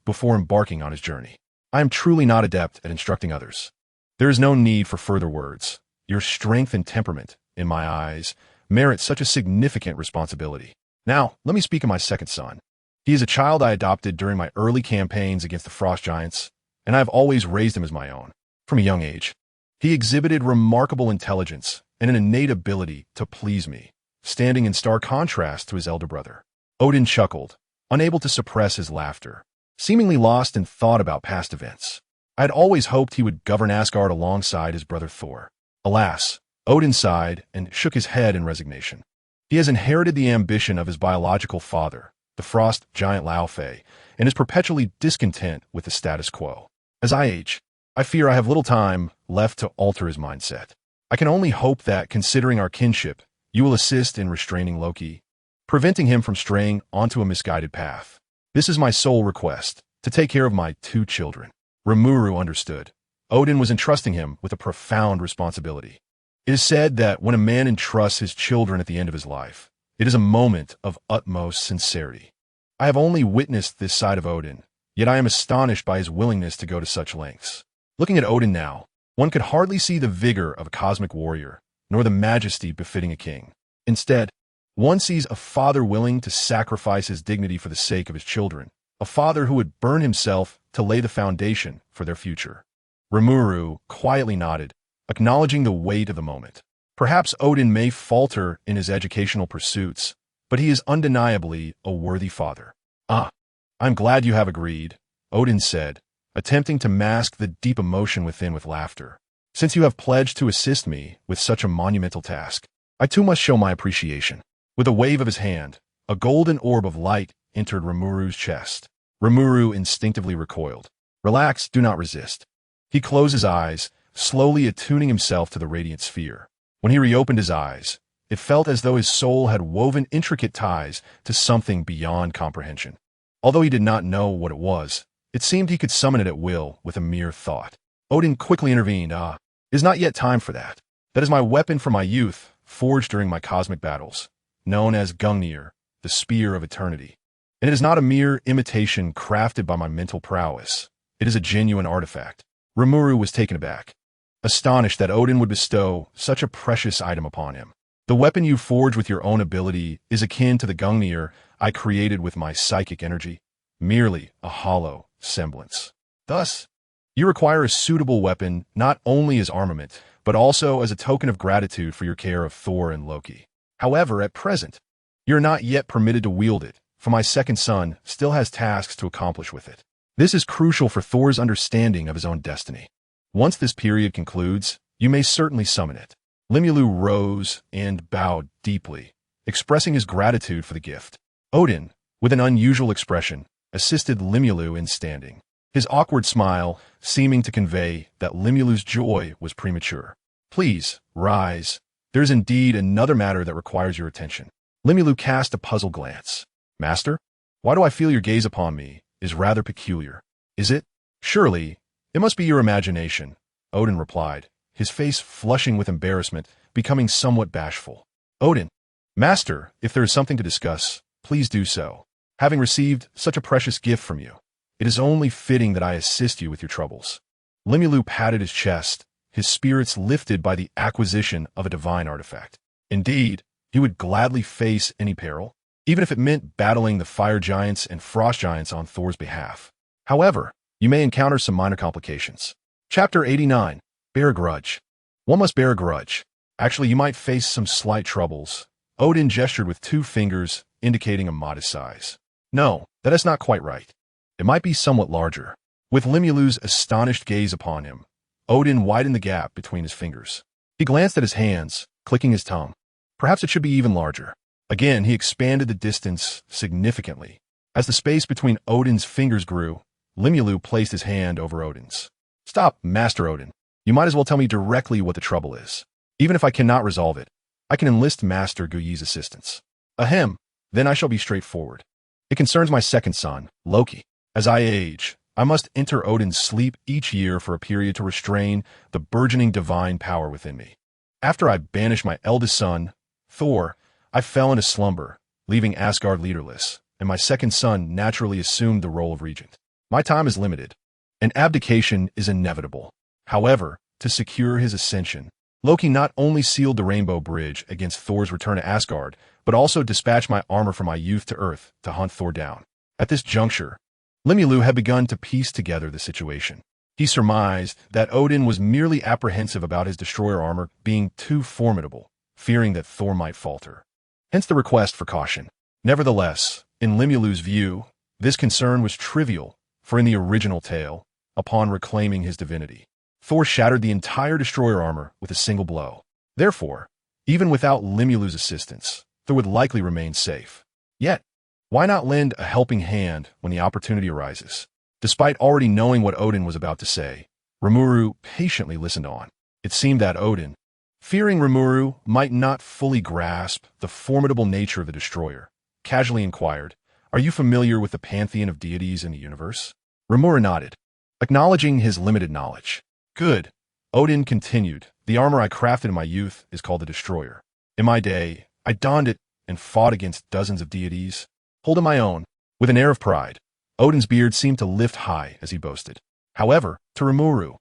before embarking on his journey. "I am truly not adept at instructing others. There is no need for further words. Your strength and temperament, in my eyes, merit such a significant responsibility. Now, let me speak of my second son. He is a child I adopted during my early campaigns against the frost giants, and I have always raised him as my own. From a young age, he exhibited remarkable intelligence and an innate ability to please me, standing in stark contrast to his elder brother." Odin chuckled, unable to suppress his laughter, seemingly lost in thought about past events. "I had always hoped he would govern Asgard alongside his brother Thor. Alas," Odin sighed and shook his head in resignation. "He has inherited the ambition of his biological father, the frost giant Laufey, and is perpetually discontent with the status quo. As I age, I fear I have little time left to alter his mindset. I can only hope that, considering our kinship, you will assist in restraining Loki, preventing him from straying onto a misguided path. This is my sole request, to take care of my 2 children." Rimuru understood. Odin was entrusting him with a profound responsibility. It is said that when a man entrusts his children at the end of his life, it is a moment of utmost sincerity. I have only witnessed this side of Odin, yet I am astonished by his willingness to go to such lengths. Looking at Odin now, one could hardly see the vigor of a cosmic warrior, nor the majesty befitting a king. Instead, one sees a father willing to sacrifice his dignity for the sake of his children, a father who would burn himself to lay the foundation for their future. Rimuru quietly nodded, acknowledging the weight of the moment. Perhaps Odin may falter in his educational pursuits, but he is undeniably a worthy father. "I'm glad you have agreed," Odin said, attempting to mask the deep emotion within with laughter. "Since you have pledged to assist me with such a monumental task, I too must show my appreciation." With a wave of his hand, a golden orb of light entered Rimuru's chest. Rimuru instinctively recoiled. "Relax, do not resist." He closed his eyes, slowly attuning himself to the radiant sphere. When he reopened his eyes, it felt as though his soul had woven intricate ties to something beyond comprehension. Although he did not know what it was, it seemed he could summon it at will with a mere thought. Odin quickly intervened. It is not yet time for that. That is my weapon from my youth, forged during my cosmic battles, known as Gungnir, the Spear of Eternity. And it is not a mere imitation crafted by my mental prowess. It is a genuine artifact. Rimuru was taken aback, astonished that Odin would bestow such a precious item upon him. The weapon you forge with your own ability is akin to the Gungnir I created with my psychic energy, merely a hollow semblance. Thus, you require a suitable weapon not only as armament, but also as a token of gratitude for your care of Thor and Loki. However, at present, you are not yet permitted to wield it, for my second son still has tasks to accomplish with it. This is crucial for Thor's understanding of his own destiny. Once this period concludes, you may certainly summon it. Limulu rose and bowed deeply, expressing his gratitude for the gift. Odin, with an unusual expression, assisted Limulu in standing, his awkward smile seeming to convey that Limulu's joy was premature. Please, rise. There is indeed another matter that requires your attention. Limulu cast a puzzled glance. Master, why do I feel your gaze upon me is rather peculiar? Is it? Surely, it must be your imagination, Odin replied, his face flushing with embarrassment, becoming somewhat bashful. Odin, Master, if there is something to discuss, please do so. Having received such a precious gift from you, it is only fitting that I assist you with your troubles. Limulu patted his chest, his spirits lifted by the acquisition of a divine artifact. Indeed, he would gladly face any peril, even if it meant battling the fire giants and frost giants on Thor's behalf. However, you may encounter some minor complications. Chapter 89. Bear a grudge. One must bear a grudge. Actually, you might face some slight troubles. Odin gestured with 2 fingers, indicating a modest size. No, that is not quite right. It might be somewhat larger. With Limulu's astonished gaze upon him, Odin widened the gap between his fingers. He glanced at his hands, clicking his tongue. Perhaps it should be even larger. Again, he expanded the distance significantly. As the space between Odin's fingers grew, Limulu placed his hand over Odin's. Stop, Master Odin. You might as well tell me directly what the trouble is. Even if I cannot resolve it, I can enlist Master Guyi's assistance. Ahem, then I shall be straightforward. It concerns my second son, Loki. As I age, I must enter Odin's sleep each year for a period to restrain the burgeoning divine power within me. After I banished my eldest son, Thor, I fell into slumber, leaving Asgard leaderless, and my second son naturally assumed the role of regent. My time is limited. An abdication is inevitable. However, to secure his ascension, Loki not only sealed the Rainbow Bridge against Thor's return to Asgard, but also dispatched my armor from my youth to Earth to hunt Thor down. At this juncture, Limulu had begun to piece together the situation. He surmised that Odin was merely apprehensive about his destroyer armor being too formidable, fearing that Thor might falter. Hence the request for caution. Nevertheless, in Limulu's view, this concern was trivial, for in the original tale, upon reclaiming his divinity, Thor shattered the entire destroyer armor with a single blow. Therefore, even without Limulu's assistance, Thor would likely remain safe. Yet, why not lend a helping hand when the opportunity arises? Despite already knowing what Odin was about to say, Rimuru patiently listened on. It seemed that Odin, fearing Rimuru might not fully grasp the formidable nature of the destroyer, casually inquired, "Are you familiar with the pantheon of deities in the universe?" Rimuru nodded, acknowledging his limited knowledge. Good. Odin continued, "The armor I crafted in my youth is called the Destroyer. In my day, I donned it and fought against dozens of deities, holding my own." With an air of pride, Odin's beard seemed to lift high as he boasted. However, to Rimuru,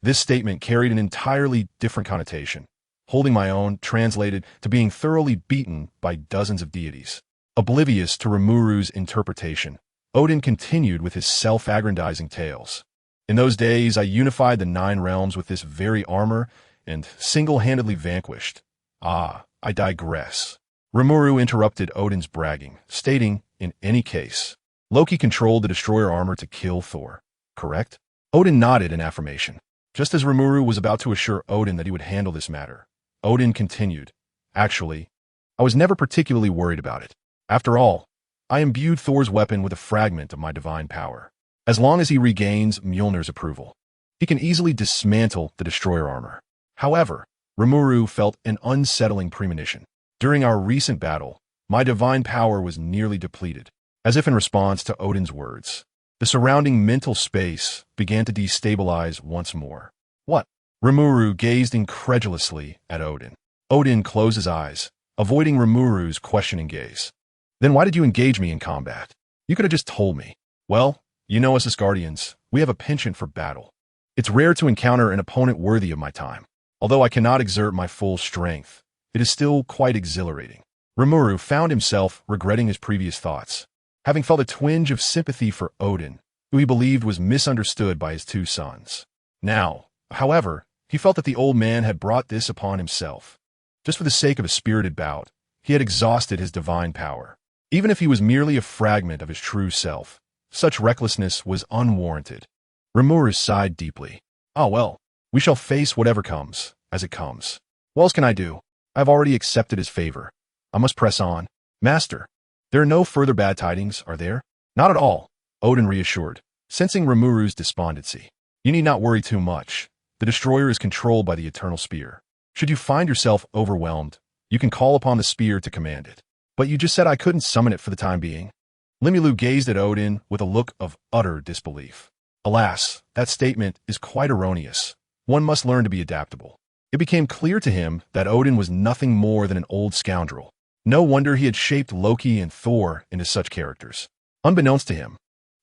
this statement carried an entirely different connotation. Holding my own translated to being thoroughly beaten by dozens of deities. Oblivious to Rimuru's interpretation, Odin continued with his self-aggrandizing tales. "In those days, I unified the 9 realms with this very armor and single-handedly vanquished." "Ah, I digress." Rimuru interrupted Odin's bragging, stating, "In any case, Loki controlled the destroyer armor to kill Thor, correct?" Odin nodded in affirmation. Just as Rimuru was about to assure Odin that he would handle this matter, Odin continued, "Actually, I was never particularly worried about it. After all, I imbued Thor's weapon with a fragment of my divine power. As long as he regains Mjolnir's approval, he can easily dismantle the destroyer armor." However, Rimuru felt an unsettling premonition. During our recent battle, my divine power was nearly depleted. As if in response to Odin's words, The surrounding mental space began to destabilize once more. What? Rimuru gazed incredulously at Odin. Odin closed his eyes, avoiding Rimuru's questioning gaze. Then why did you engage me in combat? You could have just told me. Well, you know us as Guardians, we have a penchant for battle. It's rare to encounter an opponent worthy of my time. Although I cannot exert my full strength, it is still quite exhilarating. Rimuru found himself regretting his previous thoughts, having felt a twinge of sympathy for Odin, who he believed was misunderstood by his two sons. Now, however, he felt that the old man had brought this upon himself. Just for the sake of a spirited bout, he had exhausted his divine power. Even if he was merely a fragment of his true self, such recklessness was unwarranted. Rimuru sighed deeply. Ah well, we shall face whatever comes, as it comes. What else can I do? I have already accepted his favor. I must press on. Master, there are no further bad tidings, are there? Not at all, Odin reassured, sensing Rimuru's despondency. You need not worry too much. The destroyer is controlled by the eternal spear. Should you find yourself overwhelmed, you can call upon the spear to command it. But you just said I couldn't summon it for the time being. Limulu gazed at Odin with a look of utter disbelief. Alas, that statement is quite erroneous. One must learn to be adaptable. It became clear to him that Odin was nothing more than an old scoundrel. No wonder he had shaped Loki and Thor into such characters. Unbeknownst to him,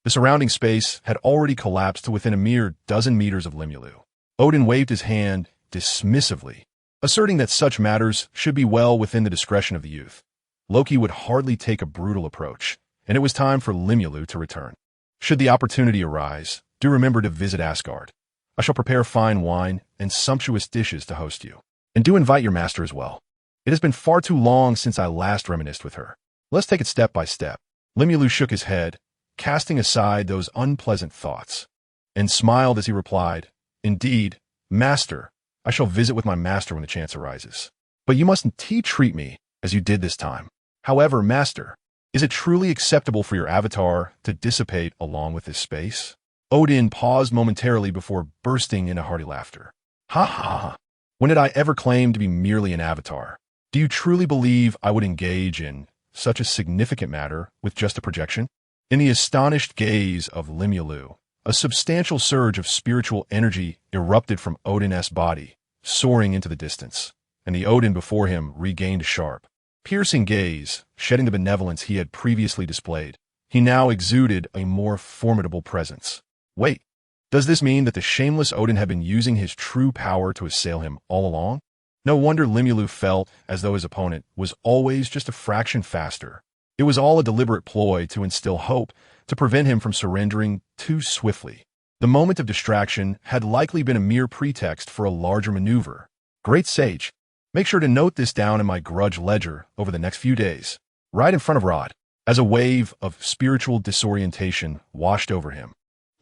the surrounding space had already collapsed to within a mere dozen meters of Limulu. Odin waved his hand dismissively, asserting that such matters should be well within the discretion of the youth. Loki would hardly take a brutal approach, and it was time for Limulu to return. Should the opportunity arise, do remember to visit Asgard. I shall prepare fine wine and sumptuous dishes to host you. And do invite your master as well. It has been far too long since I last reminisced with her. Let's take it step by step. Limulu shook his head, casting aside those unpleasant thoughts, and smiled as he replied, Indeed, master, I shall visit with my master when the chance arises. But you mustn't treat me as you did this time. However, master, is it truly acceptable for your avatar to dissipate along with this space? Odin paused momentarily before bursting into hearty laughter. Ha ha ha. When did I ever claim to be merely an avatar? Do you truly believe I would engage in such a significant matter with just a projection? In the astonished gaze of Limulu, a substantial surge of spiritual energy erupted from Odin's body, soaring into the distance, and the Odin before him regained a sharp, piercing gaze, shedding the benevolence he had previously displayed. He now exuded a more formidable presence. Wait, does this mean that the shameless Odin had been using his true power to assail him all along? No wonder Limulu felt as though his opponent was always just a fraction faster. It was all a deliberate ploy to instill hope, to prevent him from surrendering too swiftly. The moment of distraction had likely been a mere pretext for a larger maneuver. Great sage, make sure to note this down in my grudge ledger over the next few days, right in front of Rod. As a wave of spiritual disorientation washed over him,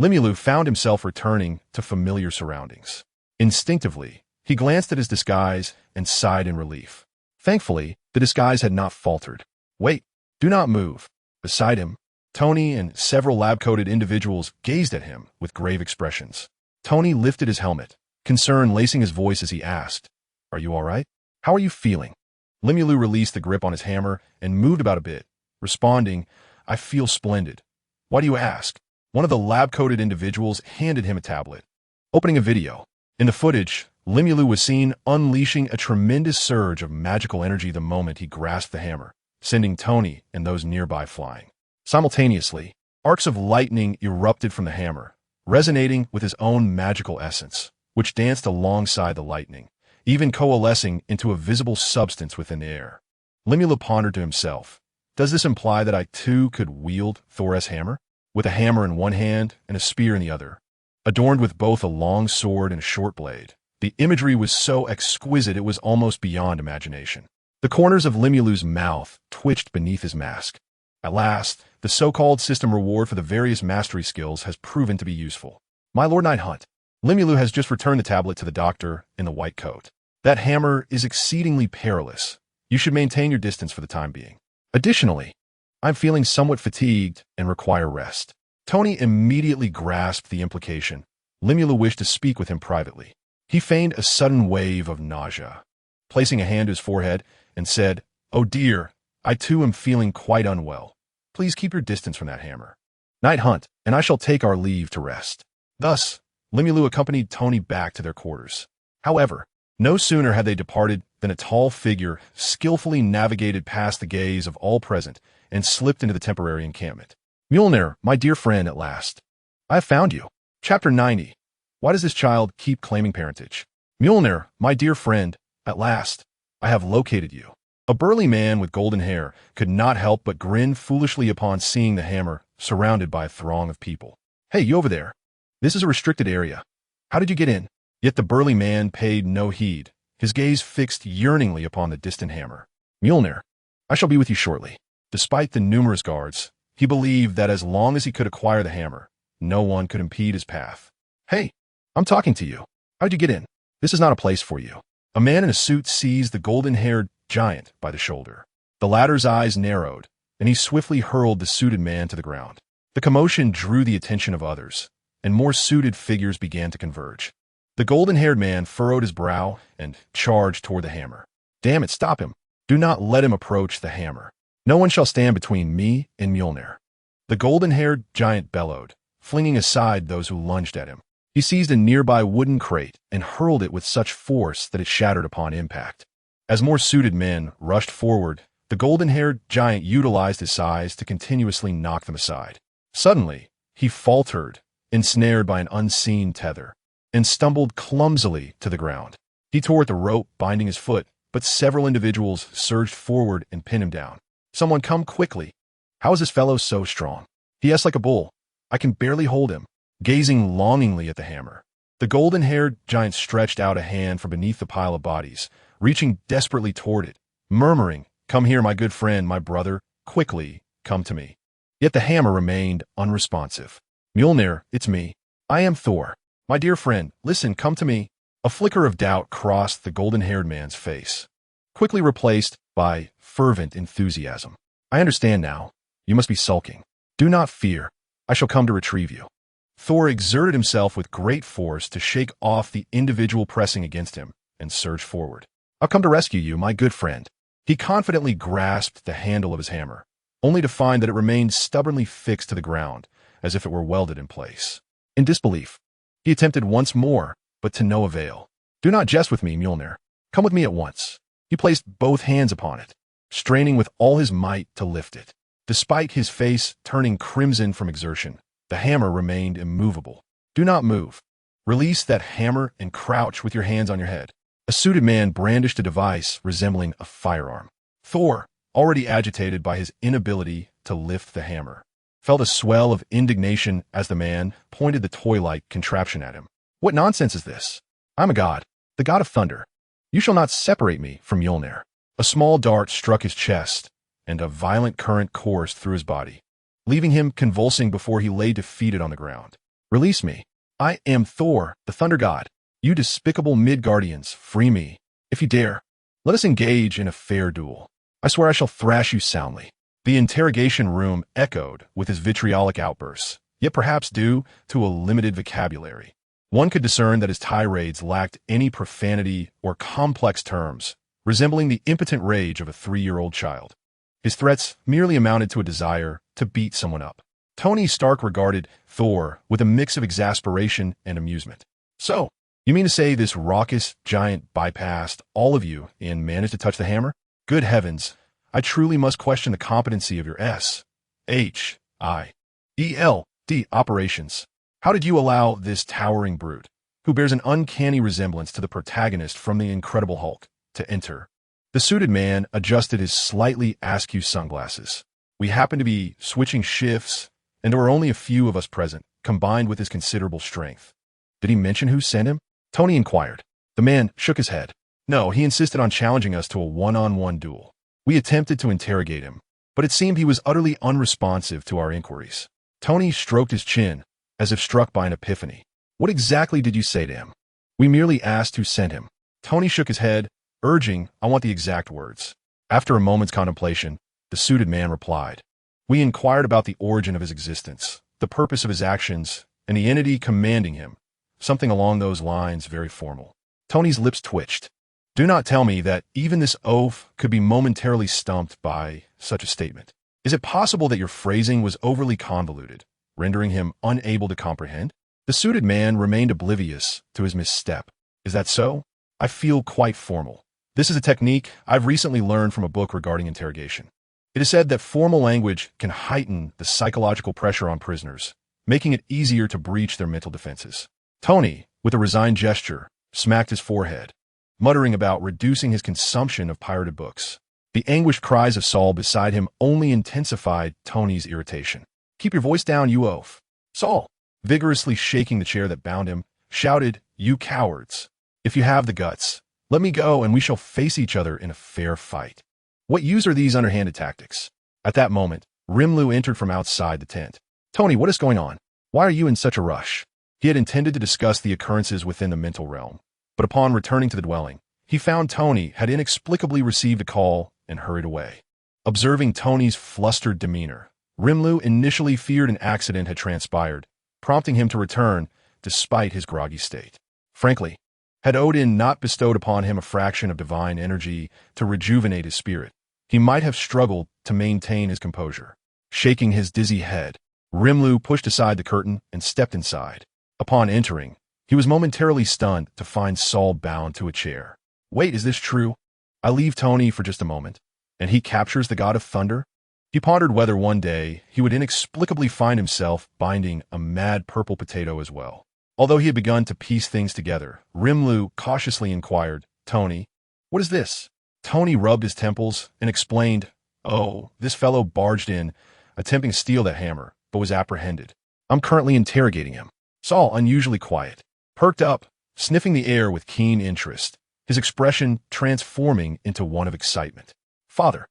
Limulu found himself returning to familiar surroundings. Instinctively, he glanced at his disguise and sighed in relief. Thankfully, the disguise had not faltered. Wait, do not move. Beside him, Tony and several lab-coated individuals gazed at him with grave expressions. Tony lifted his helmet, concern lacing his voice as he asked, Are you all right? How are you feeling? Limulu released the grip on his hammer and moved about a bit, responding, I feel splendid. Why do you ask? One of the lab-coated individuals handed him a tablet. Opening a video. In the footage, Limulu was seen unleashing a tremendous surge of magical energy the moment he grasped the hammer, sending Tony and those nearby flying. Simultaneously, arcs of lightning erupted from the hammer, resonating with his own magical essence, which danced alongside the lightning, even coalescing into a visible substance within the air. Limulu pondered to himself, does this imply that I too could wield Thor's hammer? With a hammer in one hand and a spear in the other, adorned with both a long sword and a short blade. The imagery was so exquisite it was almost beyond imagination. The corners of Limulu's mouth twitched beneath his mask. At last, the so-called system reward for the various mastery skills has proven to be useful. My Lord Night Hunt, Limulu has just returned the tablet to the doctor in the white coat. That hammer is exceedingly perilous. You should maintain your distance for the time being. Additionally, I'm feeling somewhat fatigued and require rest. Tony immediately grasped the implication. Limulu wished to speak with him privately. He feigned a sudden wave of nausea, placing a hand to his forehead, and said, Oh dear, I too am feeling quite unwell. Please keep your distance from that hammer. Night hunt, and I shall take our leave to rest." Thus, Limulu accompanied Tony back to their quarters. However, no sooner had they departed than a tall figure skillfully navigated past the gaze of all present and slipped into the temporary encampment. "Mjolnir, my dear friend, at last. I have found you." Chapter 90. Why does this child keep claiming parentage? "Mjolnir, my dear friend, at last. I have located you." A burly man with golden hair could not help but grin foolishly upon seeing the hammer surrounded by a throng of people. "Hey, you over there. This is a restricted area. How did you get in?" Yet the burly man paid no heed, his gaze fixed yearningly upon the distant hammer. "Mjolnir, I shall be with you shortly." Despite the numerous guards, he believed that as long as he could acquire the hammer, no one could impede his path. "Hey, I'm talking to you. How'd you get in? This is not a place for you." A man in a suit seized the golden-haired giant by the shoulder. The latter's eyes narrowed, and he swiftly hurled the suited man to the ground. The commotion drew the attention of others, and more suited figures began to converge. The golden-haired man furrowed his brow and charged toward the hammer. "Damn it, stop him. Do not let him approach the hammer. No one shall stand between me and Mjolnir." The golden-haired giant bellowed, flinging aside those who lunged at him. He seized a nearby wooden crate and hurled it with such force that it shattered upon impact. As more suited men rushed forward, the golden-haired giant utilized his size to continuously knock them aside. Suddenly, he faltered, ensnared by an unseen tether, and stumbled clumsily to the ground. He tore at the rope binding his foot, but several individuals surged forward and pinned him down. "Someone come quickly. How is this fellow so strong? He is like a bull. I can barely hold him." Gazing longingly at the hammer, the golden-haired giant stretched out a hand from beneath the pile of bodies, reaching desperately toward it, murmuring, "Come here, my good friend, my brother, quickly, come to me." Yet the hammer remained unresponsive. "Mjolnir, it's me. I am Thor. My dear friend, listen, come to me." A flicker of doubt crossed the golden-haired man's face, quickly replaced by fervent enthusiasm. "I understand now. You must be sulking. Do not fear. I shall come to retrieve you." Thor exerted himself with great force to shake off the individual pressing against him and surge forward. "I'll come to rescue you, my good friend." He confidently grasped the handle of his hammer, only to find that it remained stubbornly fixed to the ground, as if it were welded in place. In disbelief, he attempted once more, but to no avail. "Do not jest with me, Mjolnir. Come with me at once." He placed both hands upon it, straining with all his might to lift it. Despite his face turning crimson from exertion, the hammer remained immovable. "Do not move. Release that hammer and crouch with your hands on your head." A suited man brandished a device resembling a firearm. Thor, already agitated by his inability to lift the hammer, felt a swell of indignation as the man pointed the toy-like contraption at him. "What nonsense is this? I'm a god, the god of thunder. You shall not separate me from Mjolnir." A small dart struck his chest, and a violent current coursed through his body, leaving him convulsing before he lay defeated on the ground. "Release me. I am Thor, the thunder god. You despicable Midgardians, free me. If you dare, let us engage in a fair duel. I swear I shall thrash you soundly." The interrogation room echoed with his vitriolic outbursts, yet perhaps due to a limited vocabulary, one could discern that his tirades lacked any profanity or complex terms, resembling the impotent rage of a 3-year-old child. His threats merely amounted to a desire to beat someone up. Tony Stark regarded Thor with a mix of exasperation and amusement. "So, you mean to say this raucous giant bypassed all of you and managed to touch the hammer? Good heavens, I truly must question the competency of your S.H.I.E.L.D. operations. How did you allow this towering brute, who bears an uncanny resemblance to the protagonist from The Incredible Hulk, to enter?" The suited man adjusted his slightly askew sunglasses. "We happen to be switching shifts, and there were only a few of us present, combined with his considerable strength." "Did he mention who sent him?" Tony inquired. The man shook his head. "No, he insisted on challenging us to a one-on-one duel. We attempted to interrogate him, but it seemed he was utterly unresponsive to our inquiries." Tony stroked his chin, as if struck by an epiphany. "What exactly did you say to him?" "We merely asked who sent him." Tony shook his head, urging, "I want the exact words." After a moment's contemplation, the suited man replied, "We inquired about the origin of his existence, the purpose of his actions, and the entity commanding him. Something along those lines, very formal." Tony's lips twitched. "Do not tell me that even this oaf could be momentarily stumped by such a statement. Is it possible that your phrasing was overly convoluted, rendering him unable to comprehend. The suited man remained oblivious to his misstep. Is that so? I feel quite formal. This is a technique I've recently learned from a book regarding interrogation. It is said that formal language can heighten the psychological pressure on prisoners, making it easier to breach their mental defenses. Tony, with a resigned gesture, smacked his forehead, muttering about reducing his consumption of pirated books. The anguished cries of Saul beside him only intensified Tony's irritation. "Keep your voice down, you oaf." Saul, vigorously shaking the chair that bound him, shouted, "You cowards! If you have the guts, let me go and we shall face each other in a fair fight." What use are these underhanded tactics? At that moment, Rimlu entered from outside the tent. "Tony, what is going on? Why are you in such a rush?" He had intended to discuss the occurrences within the mental realm, but upon returning to the dwelling, he found Tony had inexplicably received a call and hurried away. Observing Tony's flustered demeanor, Rimlu initially feared an accident had transpired, prompting him to return despite his groggy state. Frankly, had Odin not bestowed upon him a fraction of divine energy to rejuvenate his spirit, he might have struggled to maintain his composure. Shaking his dizzy head, Rimlu pushed aside the curtain and stepped inside. Upon entering, he was momentarily stunned to find Saul bound to a chair. "Wait, is this true? I leave Tony for just a moment, and he captures the god of thunder?" He pondered whether one day he would inexplicably find himself binding a mad purple potato as well. Although he had begun to piece things together, Rimlu cautiously inquired, "Tony, what is this?" Tony rubbed his temples and explained, "Oh, this fellow barged in, attempting to steal that hammer, but was apprehended. I'm currently interrogating him." Saul, unusually quiet, perked up, sniffing the air with keen interest, his expression transforming into one of excitement. "Father,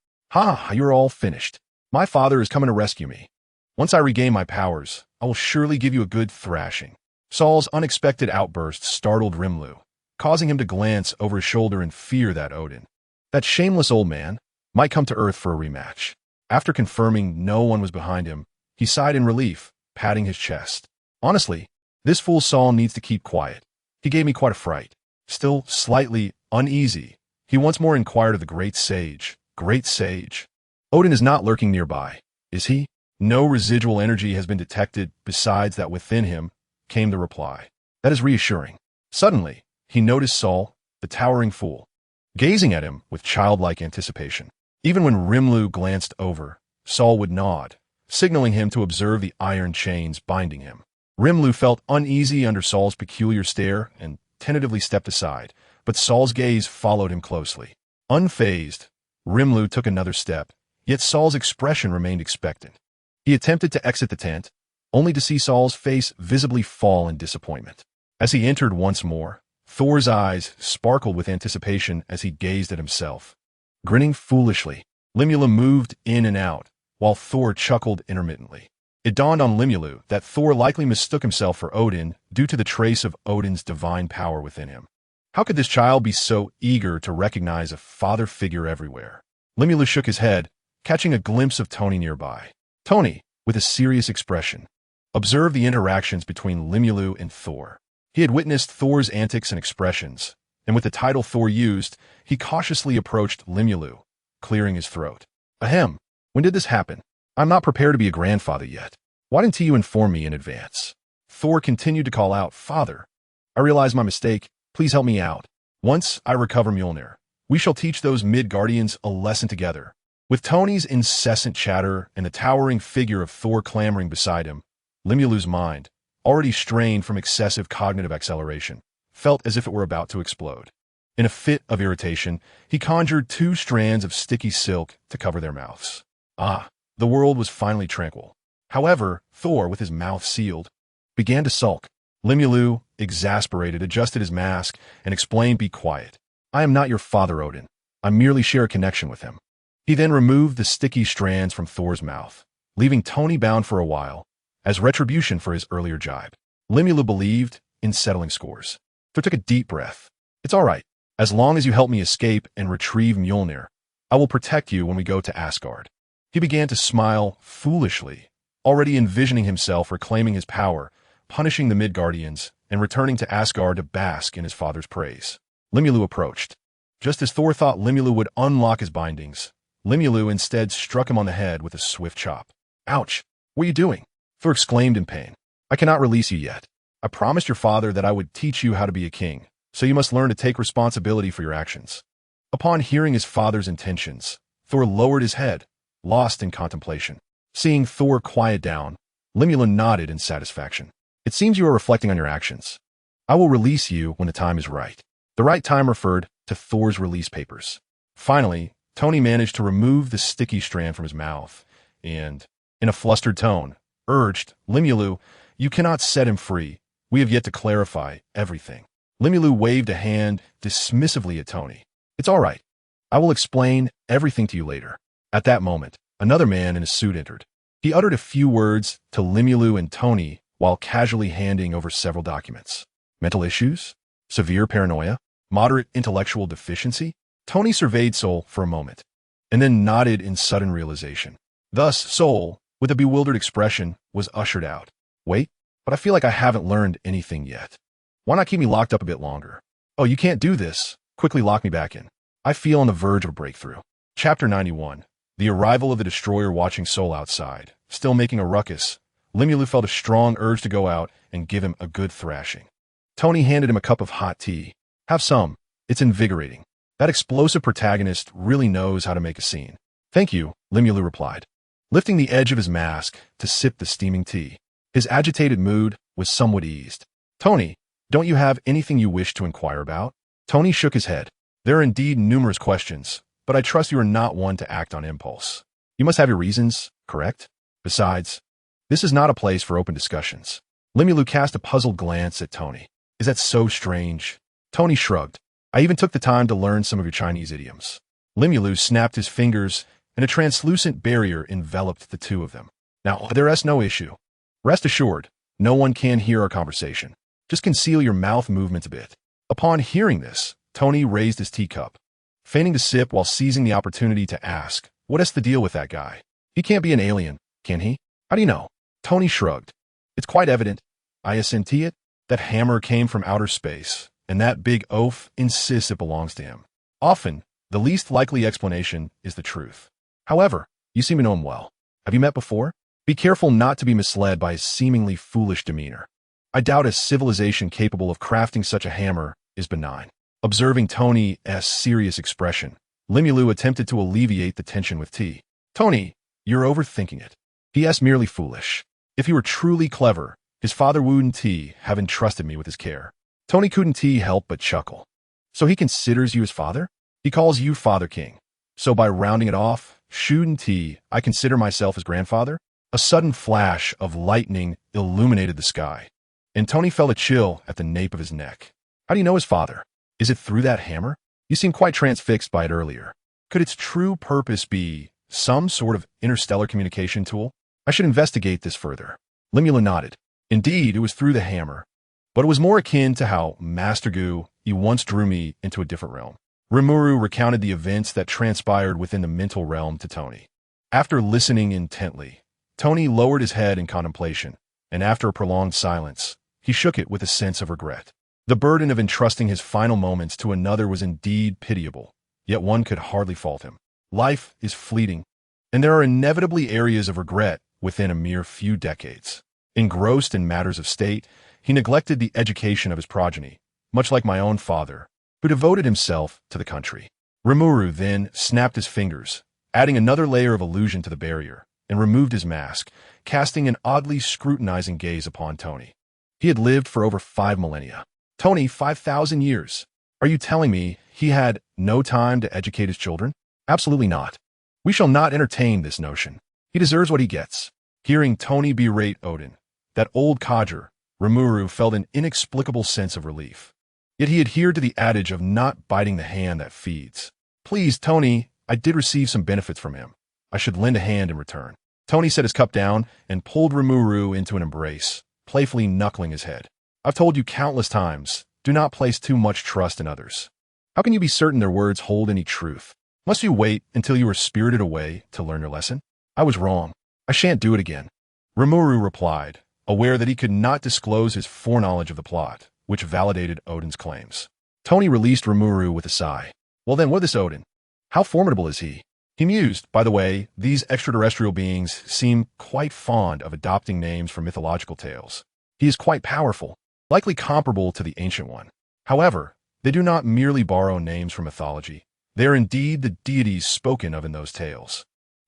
you're all finished. My father is coming to rescue me. Once I regain my powers, I will surely give you a good thrashing." Saul's unexpected outburst startled Rimlu, causing him to glance over his shoulder in fear that Odin, that shameless old man, might come to Earth for a rematch. After confirming no one was behind him, he sighed in relief, patting his chest. "Honestly, this fool Saul needs to keep quiet. He gave me quite a fright." Still slightly uneasy, he once more inquired of the great sage. "Great sage, Odin is not lurking nearby, is he?" "No residual energy has been detected besides that within him," came the reply. "That is reassuring." Suddenly, he noticed Saul, the towering fool, gazing at him with childlike anticipation. Even when Rimlu glanced over, Saul would nod, signaling him to observe the iron chains binding him. Rimlu felt uneasy under Saul's peculiar stare and tentatively stepped aside, but Saul's gaze followed him closely. Unfazed, Rimlu took another step, yet Saul's expression remained expectant. He attempted to exit the tent, only to see Saul's face visibly fall in disappointment. As he entered once more, Thor's eyes sparkled with anticipation as he gazed at himself. Grinning foolishly, Limula moved in and out, while Thor chuckled intermittently. It dawned on Limulu that Thor likely mistook himself for Odin due to the trace of Odin's divine power within him. How could this child be so eager to recognize a father figure everywhere? Limulu shook his head, catching a glimpse of Tony nearby. Tony, with a serious expression, observed the interactions between Limulu and Thor. He had witnessed Thor's antics and expressions, and with the title Thor used, he cautiously approached Limulu, clearing his throat. "Ahem, when did this happen? I'm not prepared to be a grandfather yet. Why didn't you inform me in advance?" Thor continued to call out, "Father, I realize my mistake. Please help me out. Once I recover Mjolnir, we shall teach those mid-guardians a lesson together." With Tony's incessant chatter and the towering figure of Thor clamoring beside him, Limulu's mind, already strained from excessive cognitive acceleration, felt as if it were about to explode. In a fit of irritation, he conjured 2 strands of sticky silk to cover their mouths. The world was finally tranquil. However, Thor, with his mouth sealed, began to sulk. Limulu, exasperated, adjusted his mask and explained, "Be quiet. I am not your father, Odin. I merely share a connection with him." He then removed the sticky strands from Thor's mouth, leaving Tony bound for a while, as retribution for his earlier jibe. Limulu believed in settling scores. Thor took a deep breath. "It's all right. As long as you help me escape and retrieve Mjolnir, I will protect you when we go to Asgard." He began to smile foolishly, already envisioning himself reclaiming his power, punishing the Midgardians, and returning to Asgard to bask in his father's praise. Limulu approached. Just as Thor thought Limulu would unlock his bindings, Limulu instead struck him on the head with a swift chop. "Ouch! What are you doing?" Thor exclaimed in pain. I cannot release you yet. I promised your father that I would teach you how to be a king, so you must learn to take responsibility for your actions. Upon hearing his father's intentions, Thor lowered his head, lost in contemplation. Seeing Thor quiet down, Limula nodded in satisfaction. It seems you are reflecting on your actions. I will release you when the time is right. The right time referred to Thor's release papers. Finally, Tony managed to remove the sticky strand from his mouth and, in a flustered tone, urged, Limulu, you cannot set him free. We have yet to clarify everything. Limulu waved a hand dismissively at Tony. It's all right. I will explain everything to you later. At that moment, another man in a suit entered. He uttered a few words to Limulu and Tony while casually handing over several documents. Mental issues? Severe paranoia? Moderate intellectual deficiency? Tony surveyed Soul for a moment, and then nodded in sudden realization. Thus, Soul, with a bewildered expression, was ushered out. Wait, but I feel like I haven't learned anything yet. Why not keep me locked up a bit longer? Oh, you can't do this. Quickly lock me back in. I feel on the verge of a breakthrough. Chapter 91. The arrival of the destroyer watching Soul outside, still making a ruckus. Limulu felt a strong urge to go out and give him a good thrashing. Tony handed him a cup of hot tea. Have some. It's invigorating. That explosive protagonist really knows how to make a scene. Thank you, Limulu replied, lifting the edge of his mask to sip the steaming tea. His agitated mood was somewhat eased. Tony, don't you have anything you wish to inquire about? Tony shook his head. There are indeed numerous questions, but I trust you are not one to act on impulse. You must have your reasons, correct? Besides, this is not a place for open discussions. Limulu cast a puzzled glance at Tony. Is that so strange? Tony shrugged. I even took the time to learn some of your Chinese idioms. Limulu snapped his fingers, and a translucent barrier enveloped the two of them. Now, there is no issue. Rest assured, no one can hear our conversation. Just conceal your mouth movements a bit. Upon hearing this, Tony raised his teacup, feigning to sip while seizing the opportunity to ask, what is the deal with that guy? He can't be an alien, can he? How do you know? Tony shrugged. It's quite evident. I assent it. That hammer came from outer space, and that big oaf insists it belongs to him. Often, the least likely explanation is the truth. However, you seem to know him well. Have you met before? Be careful not to be misled by his seemingly foolish demeanor. I doubt a civilization capable of crafting such a hammer is benign. Observing Tony's serious expression, Limulu attempted to alleviate the tension with tea. Tony, you're overthinking it. P.S. merely foolish. If he were truly clever, his father wouldn't have entrusted me with his care. Tony couldn't help but chuckle. So he considers you his father? He calls you Father King. So by rounding it off, shouldn't I consider myself his grandfather? A sudden flash of lightning illuminated the sky, and Tony felt a chill at the nape of his neck. How do you know his father? Is it through that hammer? You seemed quite transfixed by it earlier. Could its true purpose be some sort of interstellar communication tool? I should investigate this further. Limula nodded. Indeed, it was through the hammer, but it was more akin to how Master Gu once drew me into a different realm. Rimuru recounted the events that transpired within the mental realm to Tony. After listening intently, Tony lowered his head in contemplation, and after a prolonged silence, he shook it with a sense of regret. The burden of entrusting his final moments to another was indeed pitiable, yet one could hardly fault him. Life is fleeting, and there are inevitably areas of regret within a mere few decades. Engrossed in matters of state, he neglected the education of his progeny, much like my own father, who devoted himself to the country. Rimuru then snapped his fingers, adding another layer of illusion to the barrier, and removed his mask, casting an oddly scrutinizing gaze upon Tony. He had lived for over 5 millennia. Tony, 5,000 years. Are you telling me he had no time to educate his children? Absolutely not. We shall not entertain this notion. He deserves what he gets. Hearing Tony berate Odin, that old codger, Rimuru felt an inexplicable sense of relief. Yet he adhered to the adage of not biting the hand that feeds. Please, Tony, I did receive some benefits from him. I should lend a hand in return. Tony set his cup down and pulled Rimuru into an embrace, playfully knuckling his head. I've told you countless times, do not place too much trust in others. How can you be certain their words hold any truth? Must you wait until you are spirited away to learn your lesson? I was wrong. I shan't do it again. Rimuru replied, aware that he could not disclose his foreknowledge of the plot, which validated Odin's claims. Tony released Rimuru with a sigh. Well then, what is this Odin? How formidable is he? He mused. By the way, these extraterrestrial beings seem quite fond of adopting names from mythological tales. He is quite powerful, likely comparable to the Ancient One. However, they do not merely borrow names from mythology. They are indeed the deities spoken of in those tales.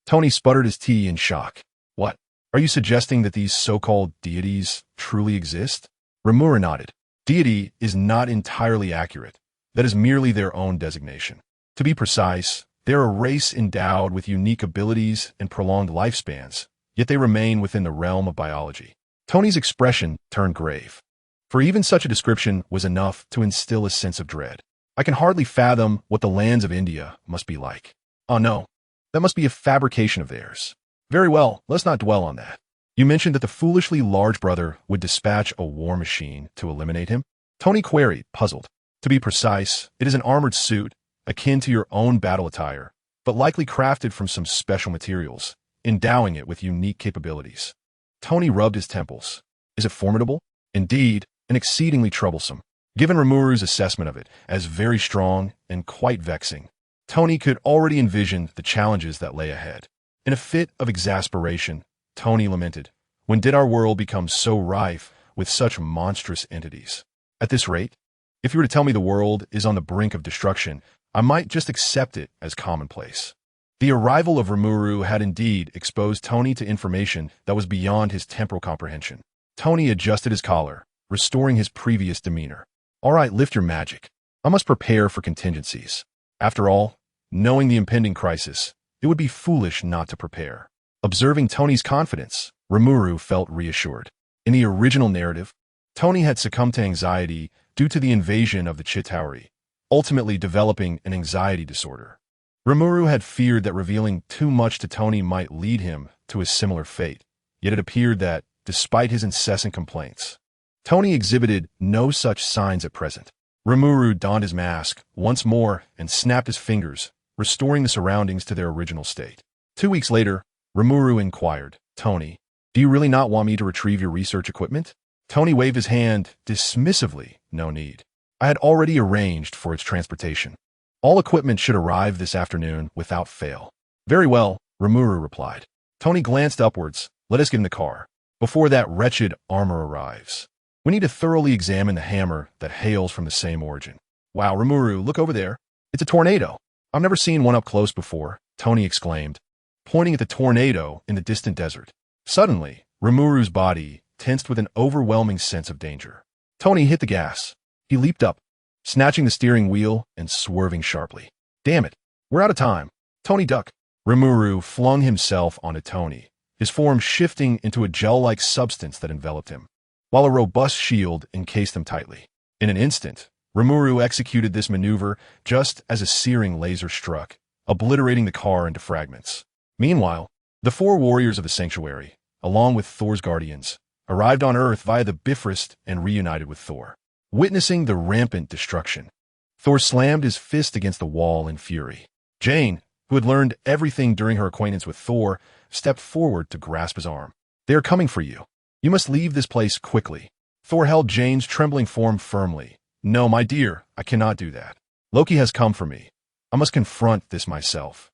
Tony sputtered his tea in shock. What? Are you suggesting that these so-called deities truly exist? Rimuru nodded. Deity is not entirely accurate. That is merely their own designation. To be precise, they are a race endowed with unique abilities and prolonged lifespans, yet they remain within the realm of biology. Tony's expression turned grave. For even such a description was enough to instill a sense of dread. I can hardly fathom what the lands of India must be like. Oh no, that must be a fabrication of theirs. Very well, let's not dwell on that. You mentioned that the foolishly large brother would dispatch a war machine to eliminate him? Tony queried, puzzled. To be precise, it is an armored suit, akin to your own battle attire, but likely crafted from some special materials, endowing it with unique capabilities. Tony rubbed his temples. Is it formidable? Indeed, and exceedingly troublesome. Given Rimuru's assessment of it as very strong and quite vexing, Tony could already envision the challenges that lay ahead. In a fit of exasperation, Tony lamented, when did our world become so rife with such monstrous entities? At this rate, if you were to tell me the world is on the brink of destruction, I might just accept it as commonplace. The arrival of Rimuru had indeed exposed Tony to information that was beyond his temporal comprehension. Tony adjusted his collar, restoring his previous demeanor. All right, lift your magic. I must prepare for contingencies. After all, knowing the impending crisis, it would be foolish not to prepare. Observing Tony's confidence, Rimuru felt reassured. In the original narrative, Tony had succumbed to anxiety due to the invasion of the Chitauri, ultimately developing an anxiety disorder. Rimuru had feared that revealing too much to Tony might lead him to a similar fate, yet it appeared that, despite his incessant complaints, Tony exhibited no such signs at present. Rimuru donned his mask once more and snapped his fingers, restoring the surroundings to their original state. 2 weeks later, Rimuru inquired, Tony, do you really not want me to retrieve your research equipment? Tony waved his hand dismissively. No need. I had already arranged for its transportation. All equipment should arrive this afternoon without fail. Very well, Rimuru replied. Tony glanced upwards. Let us get in the car, before that wretched armor arrives. We need to thoroughly examine the hammer that hails from the same origin. Wow, Rimuru, look over there. It's a tornado. I've never seen one up close before, Tony exclaimed, pointing at the tornado in the distant desert. Suddenly, Rimuru's body tensed with an overwhelming sense of danger. Tony hit the gas. He leaped up, snatching the steering wheel and swerving sharply. Damn it, we're out of time. Tony, duck. Rimuru flung himself onto Tony, his form shifting into a gel-like substance that enveloped him, while a robust shield encased him tightly. In an instant, Rimuru executed this maneuver just as a searing laser struck, obliterating the car into fragments. Meanwhile, the 4 warriors of the sanctuary, along with Thor's guardians, arrived on Earth via the Bifrost and reunited with Thor. Witnessing the rampant destruction, Thor slammed his fist against the wall in fury. Jane, who had learned everything during her acquaintance with Thor, stepped forward to grasp his arm. They are coming for you. You must leave this place quickly. Thor held Jane's trembling form firmly. No, my dear, I cannot do that. Loki has come for me. I must confront this myself.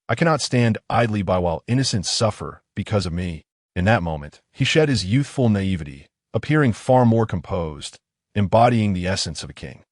I cannot stand idly by while innocents suffer because of me. In that moment, he shed his youthful naivety, appearing far more composed, embodying the essence of a king.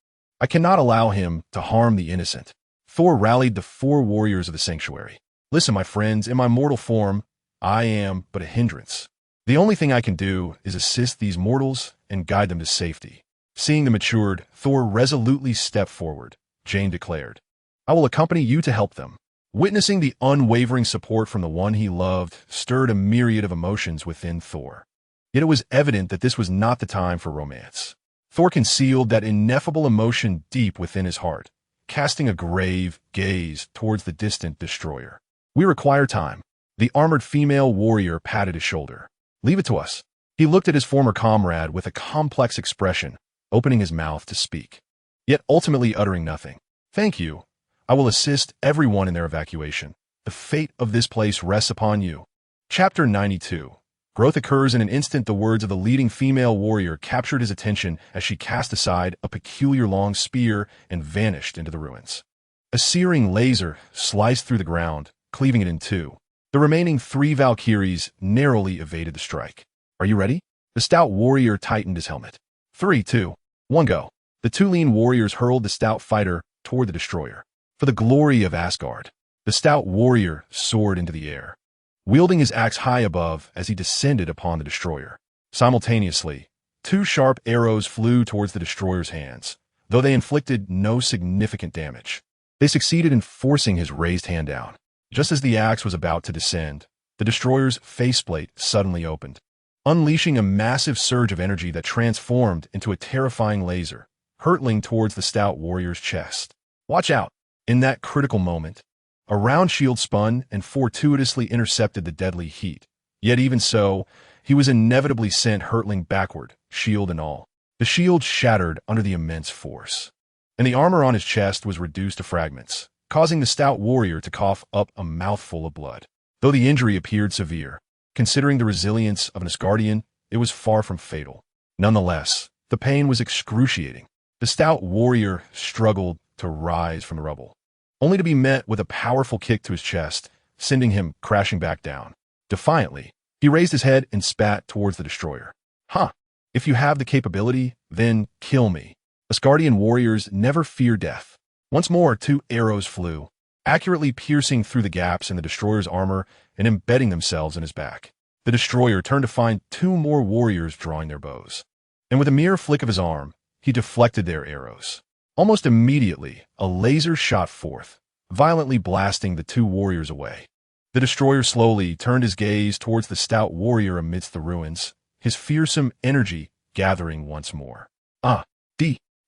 I cannot allow him to harm the innocent. Thor rallied the 4 warriors of the sanctuary. Listen, my friends, in my mortal form, I am but a hindrance. The only thing I can do is assist these mortals and guide them to safety. Seeing them matured, Thor resolutely stepped forward. Jane declared, I will accompany you to help them. Witnessing the unwavering support from the one he loved stirred a myriad of emotions within Thor. Yet it was evident that this was not the time for romance. Thor concealed that ineffable emotion deep within his heart, casting a grave gaze towards the distant destroyer. We require time. The armored female warrior patted his shoulder. Leave it to us. He looked at his former comrade with a complex expression, opening his mouth to speak, yet ultimately uttering nothing. Thank you. I will assist everyone in their evacuation. The fate of this place rests upon you. Chapter 92. Growth occurs in an instant. The words of the leading female warrior captured his attention as she cast aside a peculiar long spear and vanished into the ruins. A searing laser sliced through the ground, cleaving it in two. The remaining 3 Valkyries narrowly evaded the strike. Are you ready? The stout warrior tightened his helmet. 3, 2, 1, go. The 2 lean warriors hurled the stout fighter toward the destroyer. For the glory of Asgard, the stout warrior soared into the air, wielding his axe high above as he descended upon the destroyer. Simultaneously, 2 sharp arrows flew towards the destroyer's hands, though they inflicted no significant damage. They succeeded in forcing his raised hand down. Just as the axe was about to descend, the destroyer's faceplate suddenly opened, unleashing a massive surge of energy that transformed into a terrifying laser, hurtling towards the stout warrior's chest. Watch out! In that critical moment, a round shield spun and fortuitously intercepted the deadly heat. Yet even so, he was inevitably sent hurtling backward, shield and all. The shield shattered under the immense force, and the armor on his chest was reduced to fragments, causing the stout warrior to cough up a mouthful of blood. Though the injury appeared severe, considering the resilience of an Asgardian, it was far from fatal. Nonetheless, the pain was excruciating. The stout warrior struggled to rise from the rubble, only to be met with a powerful kick to his chest, sending him crashing back down. Defiantly, he raised his head and spat towards the destroyer. Huh. If you have the capability, then kill me. Asgardian warriors never fear death. Once more, 2 arrows flew, accurately piercing through the gaps in the destroyer's armor and embedding themselves in his back. The destroyer turned to find 2 more warriors drawing their bows, and with a mere flick of his arm, he deflected their arrows. Almost immediately, a laser shot forth, violently blasting the 2 warriors away. The destroyer slowly turned his gaze towards the stout warrior amidst the ruins, his fearsome energy gathering once more.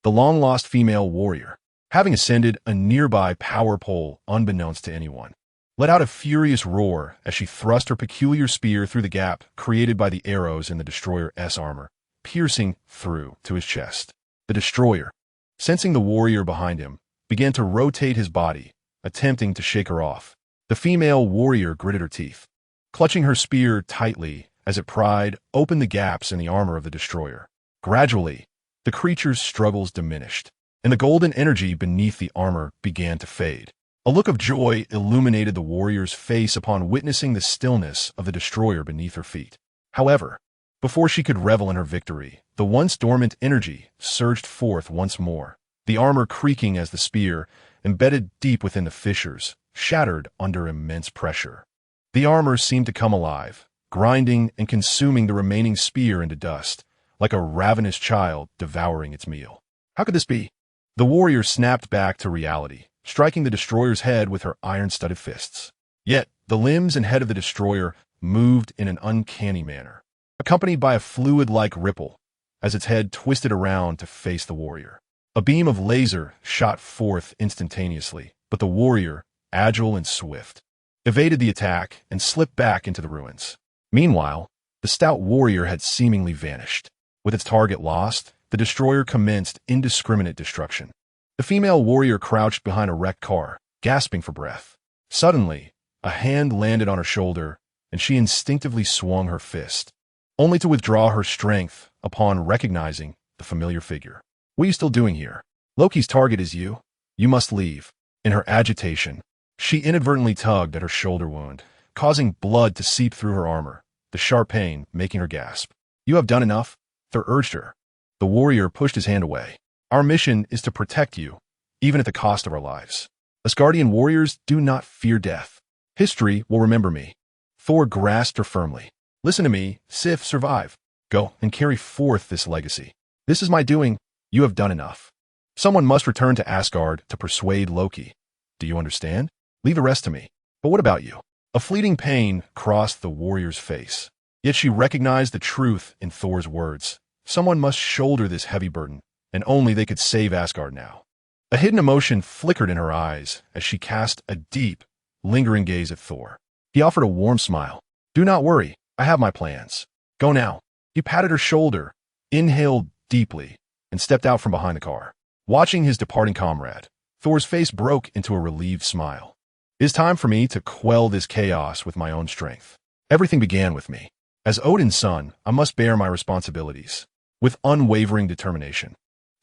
The long-lost female warrior, having ascended a nearby power pole unbeknownst to anyone, let out a furious roar as she thrust her peculiar spear through the gap created by the arrows in the destroyer's armor, piercing through to his chest. The destroyer, sensing the warrior behind him, began to rotate his body, attempting to shake her off. The female warrior gritted her teeth, clutching her spear tightly as it pried open the gaps in the armor of the destroyer. Gradually, the creature's struggles diminished, and the golden energy beneath the armor began to fade. A look of joy illuminated the warrior's face upon witnessing the stillness of the destroyer beneath her feet. However, before she could revel in her victory, the once dormant energy surged forth once more, the armor creaking as the spear, embedded deep within the fissures, shattered under immense pressure. The armor seemed to come alive, grinding and consuming the remaining spear into dust, like a ravenous child devouring its meal. How could this be? The warrior snapped back to reality, striking the destroyer's head with her iron-studded fists. Yet, the limbs and head of the destroyer moved in an uncanny manner, accompanied by a fluid-like ripple as its head twisted around to face the warrior. A beam of laser shot forth instantaneously, but the warrior, agile and swift, evaded the attack and slipped back into the ruins. Meanwhile, the stout warrior had seemingly vanished. With its target lost, the destroyer commenced indiscriminate destruction. The female warrior crouched behind a wrecked car, gasping for breath. Suddenly, a hand landed on her shoulder, and she instinctively swung her fist, only to withdraw her strength upon recognizing the familiar figure. What are you still doing here? Loki's target is you. You must leave. In her agitation, she inadvertently tugged at her shoulder wound, causing blood to seep through her armor, the sharp pain making her gasp. You have done enough? Thor urged her. The warrior pushed his hand away. Our mission is to protect you, even at the cost of our lives. Asgardian warriors do not fear death. History will remember me. Thor grasped her firmly. Listen to me, Sif, survive. Go and carry forth this legacy. This is my doing. You have done enough. Someone must return to Asgard to persuade Loki. Do you understand? Leave the rest to me. But what about you? A fleeting pain crossed the warrior's face. Yet she recognized the truth in Thor's words. Someone must shoulder this heavy burden, and only they could save Asgard now. A hidden emotion flickered in her eyes as she cast a deep, lingering gaze at Thor. He offered a warm smile. Do not worry, I have my plans. Go now. He patted her shoulder, inhaled deeply, and stepped out from behind the car. Watching his departing comrade, Thor's face broke into a relieved smile. It is time for me to quell this chaos with my own strength. Everything began with me. As Odin's son, I must bear my responsibilities. With unwavering determination,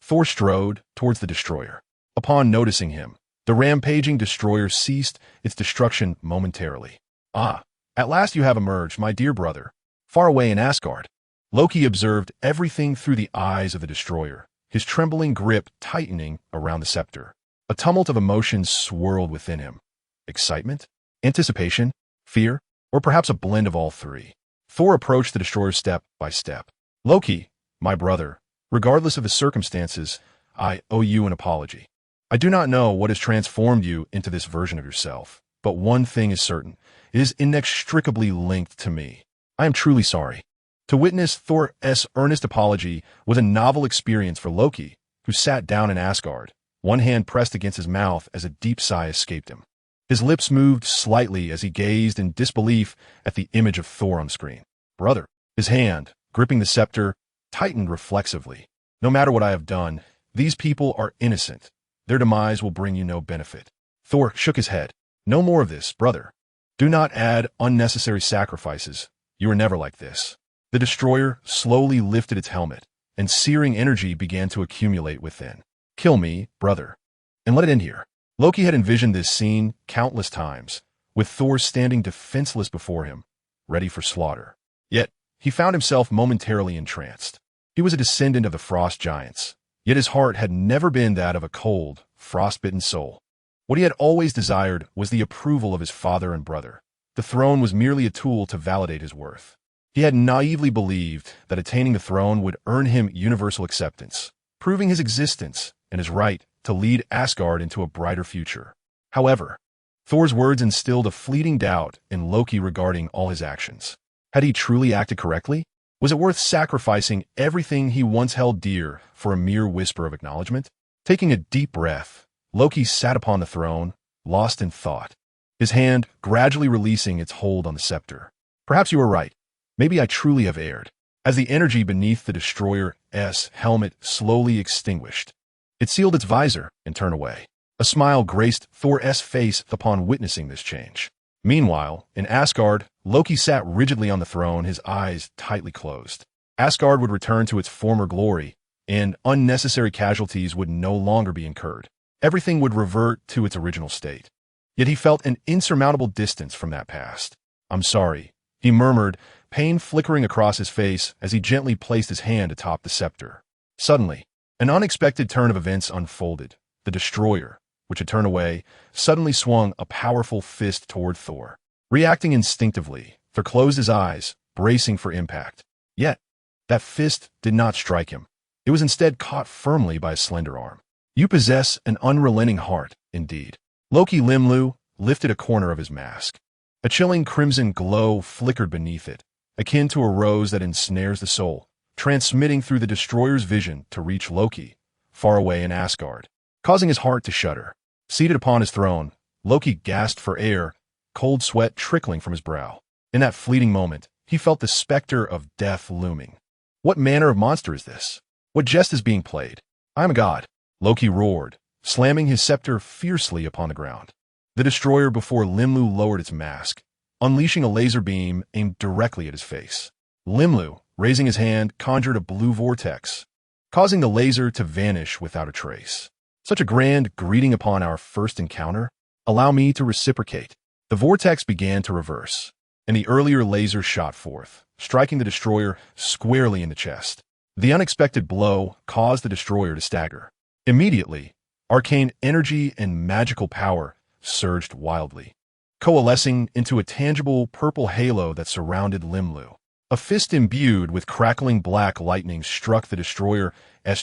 Thor strode towards the destroyer. Upon noticing him, The rampaging destroyer ceased its destruction momentarily. "Ah, at last you have emerged, my dear brother. Far away in Asgard." Loki observed everything through the eyes of the destroyer, his trembling grip tightening around the scepter. A tumult of emotions swirled within him. Excitement? Anticipation? Fear? Or perhaps a blend of all three? Thor approached the destroyer step by step. "Loki, my brother, regardless of the circumstances, I owe you an apology. I do not know what has transformed you into this version of yourself, but one thing is certain. It is inextricably linked to me. I am truly sorry." To witness Thor's earnest apology was a novel experience for Loki, who sat down in Asgard, one hand pressed against his mouth as a deep sigh escaped him. His lips moved slightly as he gazed in disbelief at the image of Thor on screen. "Brother," his hand, gripping the scepter, tightened reflexively. "No matter what I have done, these people are innocent. Their demise will bring you no benefit." Thor shook his head. "No more of this, brother. Do not add unnecessary sacrifices. You were never like this." The destroyer slowly lifted its helmet, and searing energy began to accumulate within. "Kill me, brother, and let it end here." Loki had envisioned this scene countless times, with Thor standing defenseless before him, ready for slaughter. Yet, he found himself momentarily entranced. He was a descendant of the frost giants, yet his heart had never been that of a cold, frostbitten soul. What he had always desired was the approval of his father and brother. The throne was merely a tool to validate his worth. He had naively believed that attaining the throne would earn him universal acceptance, proving his existence and his right to lead Asgard into a brighter future. However, Thor's words instilled a fleeting doubt in Loki regarding all his actions. Had he truly acted correctly? Was it worth sacrificing everything he once held dear for a mere whisper of acknowledgement? Taking a deep breath, Loki sat upon the throne, lost in thought, his hand gradually releasing its hold on the scepter. "Perhaps you were right. Maybe I truly have erred." As the energy beneath the destroyer's helmet slowly extinguished, it sealed its visor and turned away. A smile graced Thor's face upon witnessing this change. Meanwhile, in Asgard, Loki sat rigidly on the throne, his eyes tightly closed. Asgard would return to its former glory, and unnecessary casualties would no longer be incurred. Everything would revert to its original state. Yet he felt an insurmountable distance from that past. "I'm sorry," he murmured, pain flickering across his face as he gently placed his hand atop the scepter. Suddenly, an unexpected turn of events unfolded. The destroyer, which had turned away, suddenly swung a powerful fist toward Thor. Reacting instinctively, Thor closed his eyes, bracing for impact. Yet, that fist did not strike him. It was instead caught firmly by a slender arm. "You possess an unrelenting heart, indeed." Loki Limlu lifted a corner of his mask. A chilling crimson glow flickered beneath it, akin to a rose that ensnares the soul, transmitting through the destroyer's vision to reach Loki, far away in Asgard, causing his heart to shudder. Seated upon his throne, Loki gasped for air, cold sweat trickling from his brow. In that fleeting moment, he felt the specter of death looming. What manner of monster is this? What jest is being played? "I am a god," Loki roared, slamming his scepter fiercely upon the ground. The destroyer before Limlu lowered its mask, unleashing a laser beam aimed directly at his face. Limlu, raising his hand, conjured a blue vortex, causing the laser to vanish without a trace. "Such a grand greeting upon our first encounter. Allow me to reciprocate." The vortex began to reverse, and the earlier laser shot forth, striking the destroyer squarely in the chest. The unexpected blow caused the destroyer to stagger. Immediately, arcane energy and magical power surged wildly, coalescing into a tangible purple halo that surrounded Limlu. A fist imbued with crackling black lightning struck the destroyer's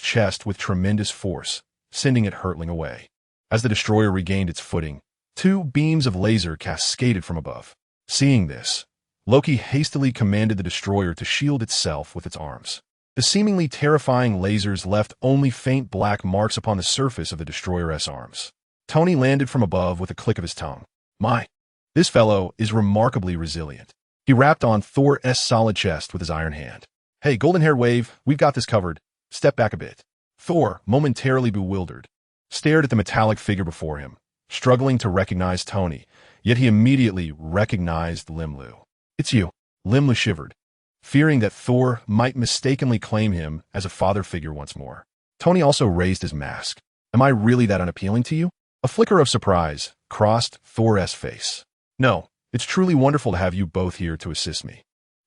chest with tremendous force, sending it hurtling away. As the destroyer regained its footing, two beams of laser cascaded from above. Seeing this, Loki hastily commanded the destroyer to shield itself with its arms. The seemingly terrifying lasers left only faint black marks upon the surface of the destroyer's arms. Tony landed from above with a click of his tongue. This fellow is remarkably resilient." He rapped on Thor's solid chest with his iron hand. "Hey, golden-haired wave, we've got this covered. Step back a bit." Thor, momentarily bewildered, stared at the metallic figure before him, struggling to recognize Tony, yet he immediately recognized Limlu. "It's you." Limlu shivered, fearing that Thor might mistakenly claim him as a father figure once more. Tony also raised his mask. "Am I really that unappealing to you?" A flicker of surprise crossed Thor's face. "No, it's truly wonderful to have you both here to assist me."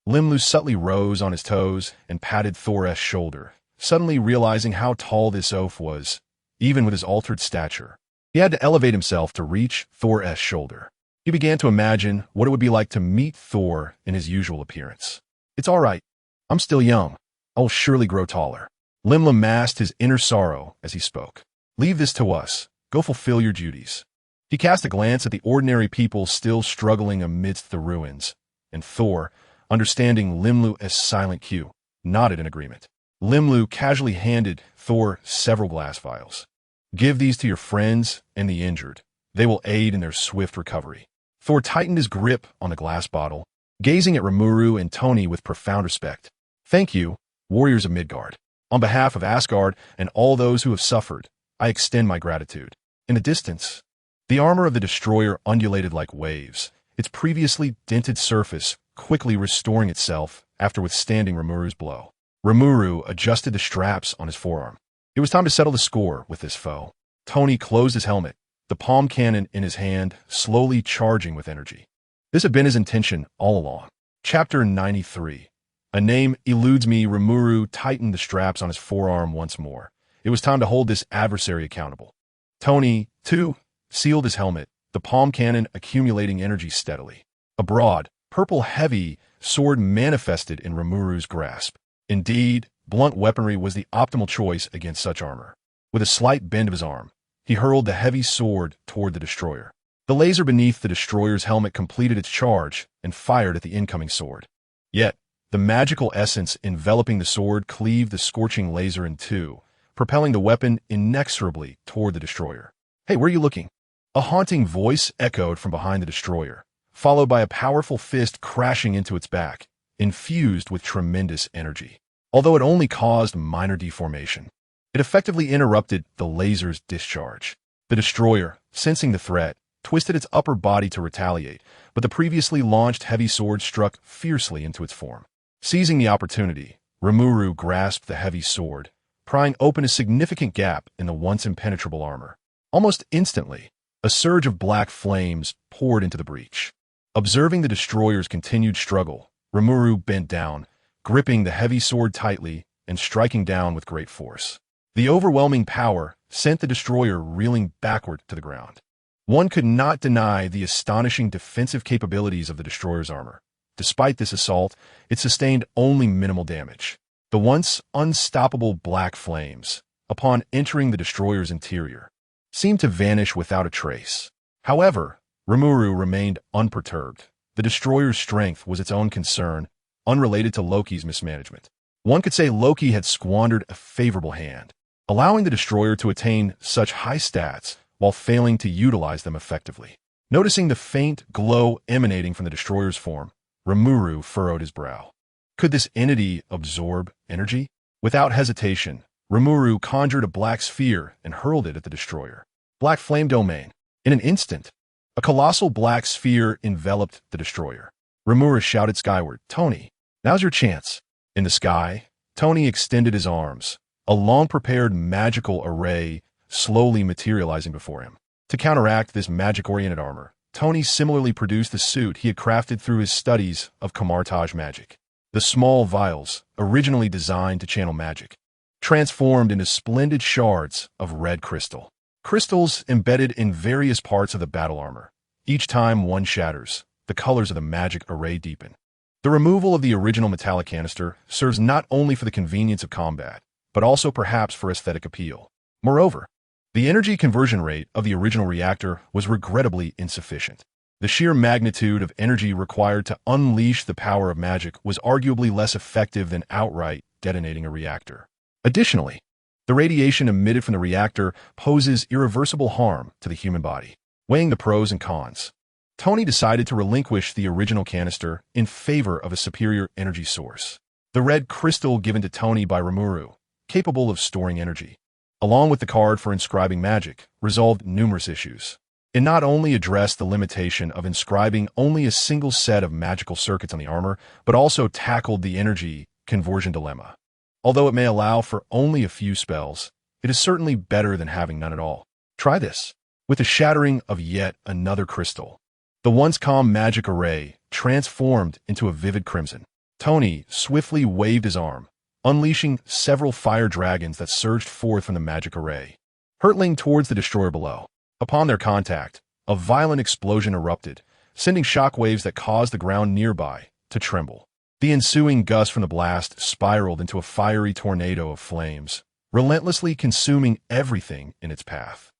Limlu subtly rose on his toes and patted Thor's shoulder, suddenly realizing how tall this oaf was, even with his altered stature. He had to elevate himself to reach Thor's shoulder. He began to imagine what it would be like to meet Thor in his usual appearance. "It's all right. I'm still young. I will surely grow taller." Limlu masked his inner sorrow as he spoke. "Leave this to us. Go fulfill your duties." He cast a glance at the ordinary people still struggling amidst the ruins, and Thor, understanding Limlu's silent cue, nodded in agreement. Limlu casually handed Thor several glass vials. "Give these to your friends and the injured. They will aid in their swift recovery." Thor tightened his grip on the glass bottle, gazing at Rimuru and Tony with profound respect. "Thank you, warriors of Midgard. On behalf of Asgard and all those who have suffered, I extend my gratitude." In the distance, the armor of the destroyer undulated like waves, its previously dented surface quickly restoring itself after withstanding Rimuru's blow. Rimuru adjusted the straps on his forearm. It was time to settle the score with this foe. Tony closed his helmet, the palm cannon in his hand slowly charging with energy. This had been his intention all along. Chapter 93. A name eludes me. Rimuru tightened the straps on his forearm once more. It was time to hold this adversary accountable. Tony, too, sealed his helmet, the palm cannon accumulating energy steadily. A broad, purple heavy sword manifested in Rimuru's grasp. Indeed, blunt weaponry was the optimal choice against such armor. With a slight bend of his arm, he hurled the heavy sword toward the destroyer. The laser beneath the destroyer's helmet completed its charge and fired at the incoming sword. Yet, the magical essence enveloping the sword cleaved the scorching laser in two, propelling the weapon inexorably toward the destroyer. "Hey, where are you looking?" A haunting voice echoed from behind the destroyer, followed by a powerful fist crashing into its back, infused with tremendous energy. Although it only caused minor deformation, it effectively interrupted the laser's discharge. The destroyer, sensing the threat, twisted its upper body to retaliate, but the previously launched heavy sword struck fiercely into its form. Seizing the opportunity, Rimuru grasped the heavy sword, prying open a significant gap in the once impenetrable armor. Almost instantly, a surge of black flames poured into the breach. Observing the destroyer's continued struggle, Rimuru bent down, gripping the heavy sword tightly and striking down with great force. The overwhelming power sent the destroyer reeling backward to the ground. One could not deny the astonishing defensive capabilities of the destroyer's armor. Despite this assault, it sustained only minimal damage. The once unstoppable black flames, upon entering the destroyer's interior, seemed to vanish without a trace. However, Rimuru remained unperturbed. The destroyer's strength was its own concern, unrelated to Loki's mismanagement. One could say Loki had squandered a favorable hand, allowing the destroyer to attain such high stats while failing to utilize them effectively. Noticing the faint glow emanating from the destroyer's form, Rimuru furrowed his brow. Could this entity absorb energy? Without hesitation, Rimuru conjured a black sphere and hurled it at the destroyer. Black flame domain. In an instant, a colossal black sphere enveloped the destroyer. Rimuru shouted skyward, "Tony, now's your chance." In the sky, Tony extended his arms, a long-prepared magical array slowly materializing before him. To counteract this magic-oriented armor, Tony similarly produced the suit he had crafted through his studies of camouflage magic. The small vials, originally designed to channel magic, transformed into splendid shards of red crystal. Crystals embedded in various parts of the battle armor. Each time one shatters, the colors of the magic array deepen. The removal of the original metallic canister serves not only for the convenience of combat, but also perhaps for aesthetic appeal. Moreover, the energy conversion rate of the original reactor was regrettably insufficient. The sheer magnitude of energy required to unleash the power of magic was arguably less effective than outright detonating a reactor. Additionally, the radiation emitted from the reactor poses irreversible harm to the human body. Weighing the pros and cons, Tony decided to relinquish the original canister in favor of a superior energy source. The red crystal given to Tony by Rimuru, capable of storing energy, along with the card for inscribing magic, resolved numerous issues. It not only addressed the limitation of inscribing only a single set of magical circuits on the armor, but also tackled the energy conversion dilemma. Although it may allow for only a few spells, it is certainly better than having none at all. Try this. with the shattering of yet another crystal. The once calm magic array transformed into a vivid crimson. Tony swiftly waved his arm, unleashing several fire dragons that surged forth from the magic array, hurtling towards the destroyer below. Upon their contact, a violent explosion erupted, sending shockwaves that caused the ground nearby to tremble. The ensuing gust from the blast spiraled into a fiery tornado of flames, relentlessly consuming everything in its path.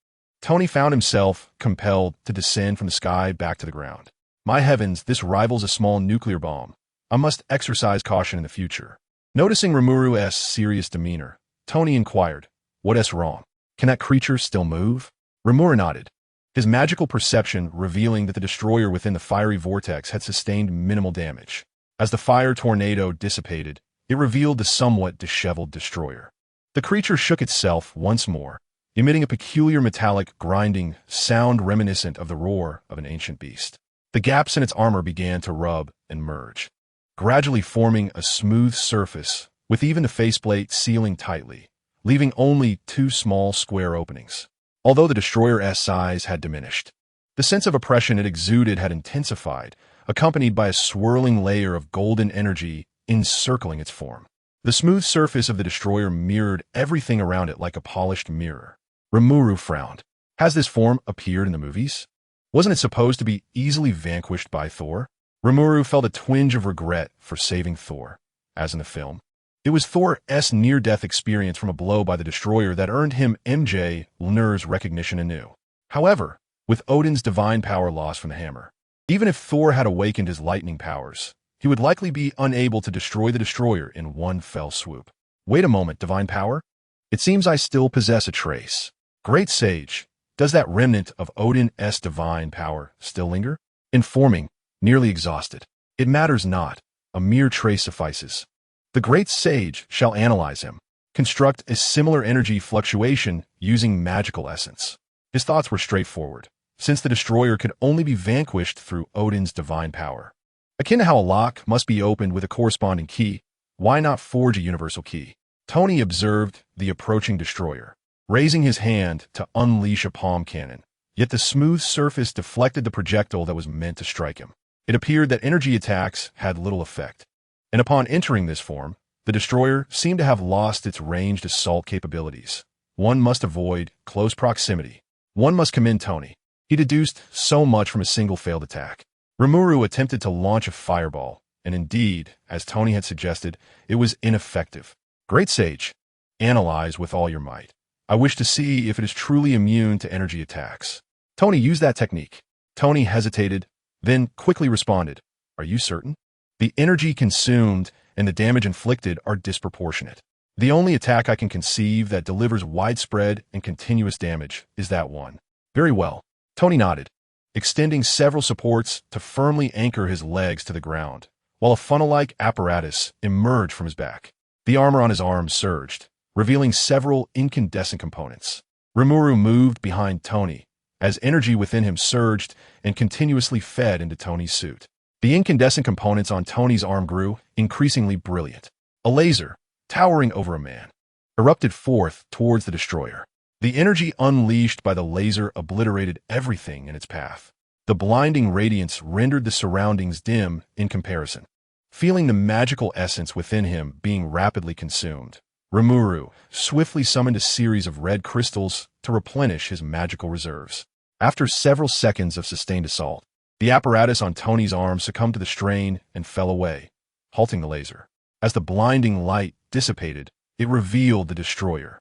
Tony found himself compelled to descend from the sky back to the ground. My heavens, this rivals a small nuclear bomb. I must exercise caution in the future. Noticing Rimuru's serious demeanor, Tony inquired, "What's wrong? Can that creature still move?" Rimuru nodded, his magical perception revealing that the destroyer within the fiery vortex had sustained minimal damage. As the fire tornado dissipated, it revealed the somewhat disheveled destroyer. The creature shook itself once more, emitting a peculiar metallic, grinding sound reminiscent of the roar of an ancient beast. The gaps in its armor began to rub and merge, gradually forming a smooth surface, with even the faceplate sealing tightly, leaving only two small square openings. Although the destroyer's size had diminished, the sense of oppression it exuded had intensified, accompanied by a swirling layer of golden energy encircling its form. The smooth surface of the destroyer mirrored everything around it like a polished mirror. Rimuru frowned. Has this form appeared in the movies? Wasn't it supposed to be easily vanquished by Thor? Rimuru felt a twinge of regret for saving Thor, as in the film. It was Thor's near-death experience from a blow by the destroyer that earned him Mjolnir's recognition anew. However, with Odin's divine power lost from the hammer, even if Thor had awakened his lightning powers, he would likely be unable to destroy the destroyer in one fell swoop. Wait a moment, divine power? It seems I still possess a trace. Great sage, does that remnant of Odin's divine power still linger? Informing, nearly exhausted. It matters not, a mere trace suffices. The great sage shall analyze him, construct a similar energy fluctuation using magical essence. His thoughts were straightforward, since the destroyer could only be vanquished through Odin's divine power. Akin to how a lock must be opened with a corresponding key, why not forge a universal key? Tony observed the approaching destroyer, raising his hand to unleash a palm cannon, yet the smooth surface deflected the projectile that was meant to strike him. It appeared that energy attacks had little effect, and upon entering this form, the destroyer seemed to have lost its ranged assault capabilities. One must avoid close proximity. One must commend Tony. He deduced so much from a single failed attack. Rimuru attempted to launch a fireball, and indeed, as Tony had suggested, it was ineffective. Great sage, analyze with all your might. I wish to see if it is truly immune to energy attacks. Tony used that technique. Tony hesitated, then quickly responded, "Are you certain? The energy consumed and the damage inflicted are disproportionate. The only attack I can conceive that delivers widespread and continuous damage is that one." Very well. Tony nodded, extending several supports to firmly anchor his legs to the ground, while a funnel-like apparatus emerged from his back. The armor on his arms surged, revealing several incandescent components. Rimuru moved behind Tony, as energy within him surged and continuously fed into Tony's suit. The incandescent components on Tony's arm grew increasingly brilliant. A laser, towering over a man, erupted forth towards the destroyer. The energy unleashed by the laser obliterated everything in its path. The blinding radiance rendered the surroundings dim in comparison. Feeling the magical essence within him being rapidly consumed, Rimuru swiftly summoned a series of red crystals to replenish his magical reserves. After several seconds of sustained assault, the apparatus on Tony's arm succumbed to the strain and fell away, halting the laser. As the blinding light dissipated, it revealed the destroyer,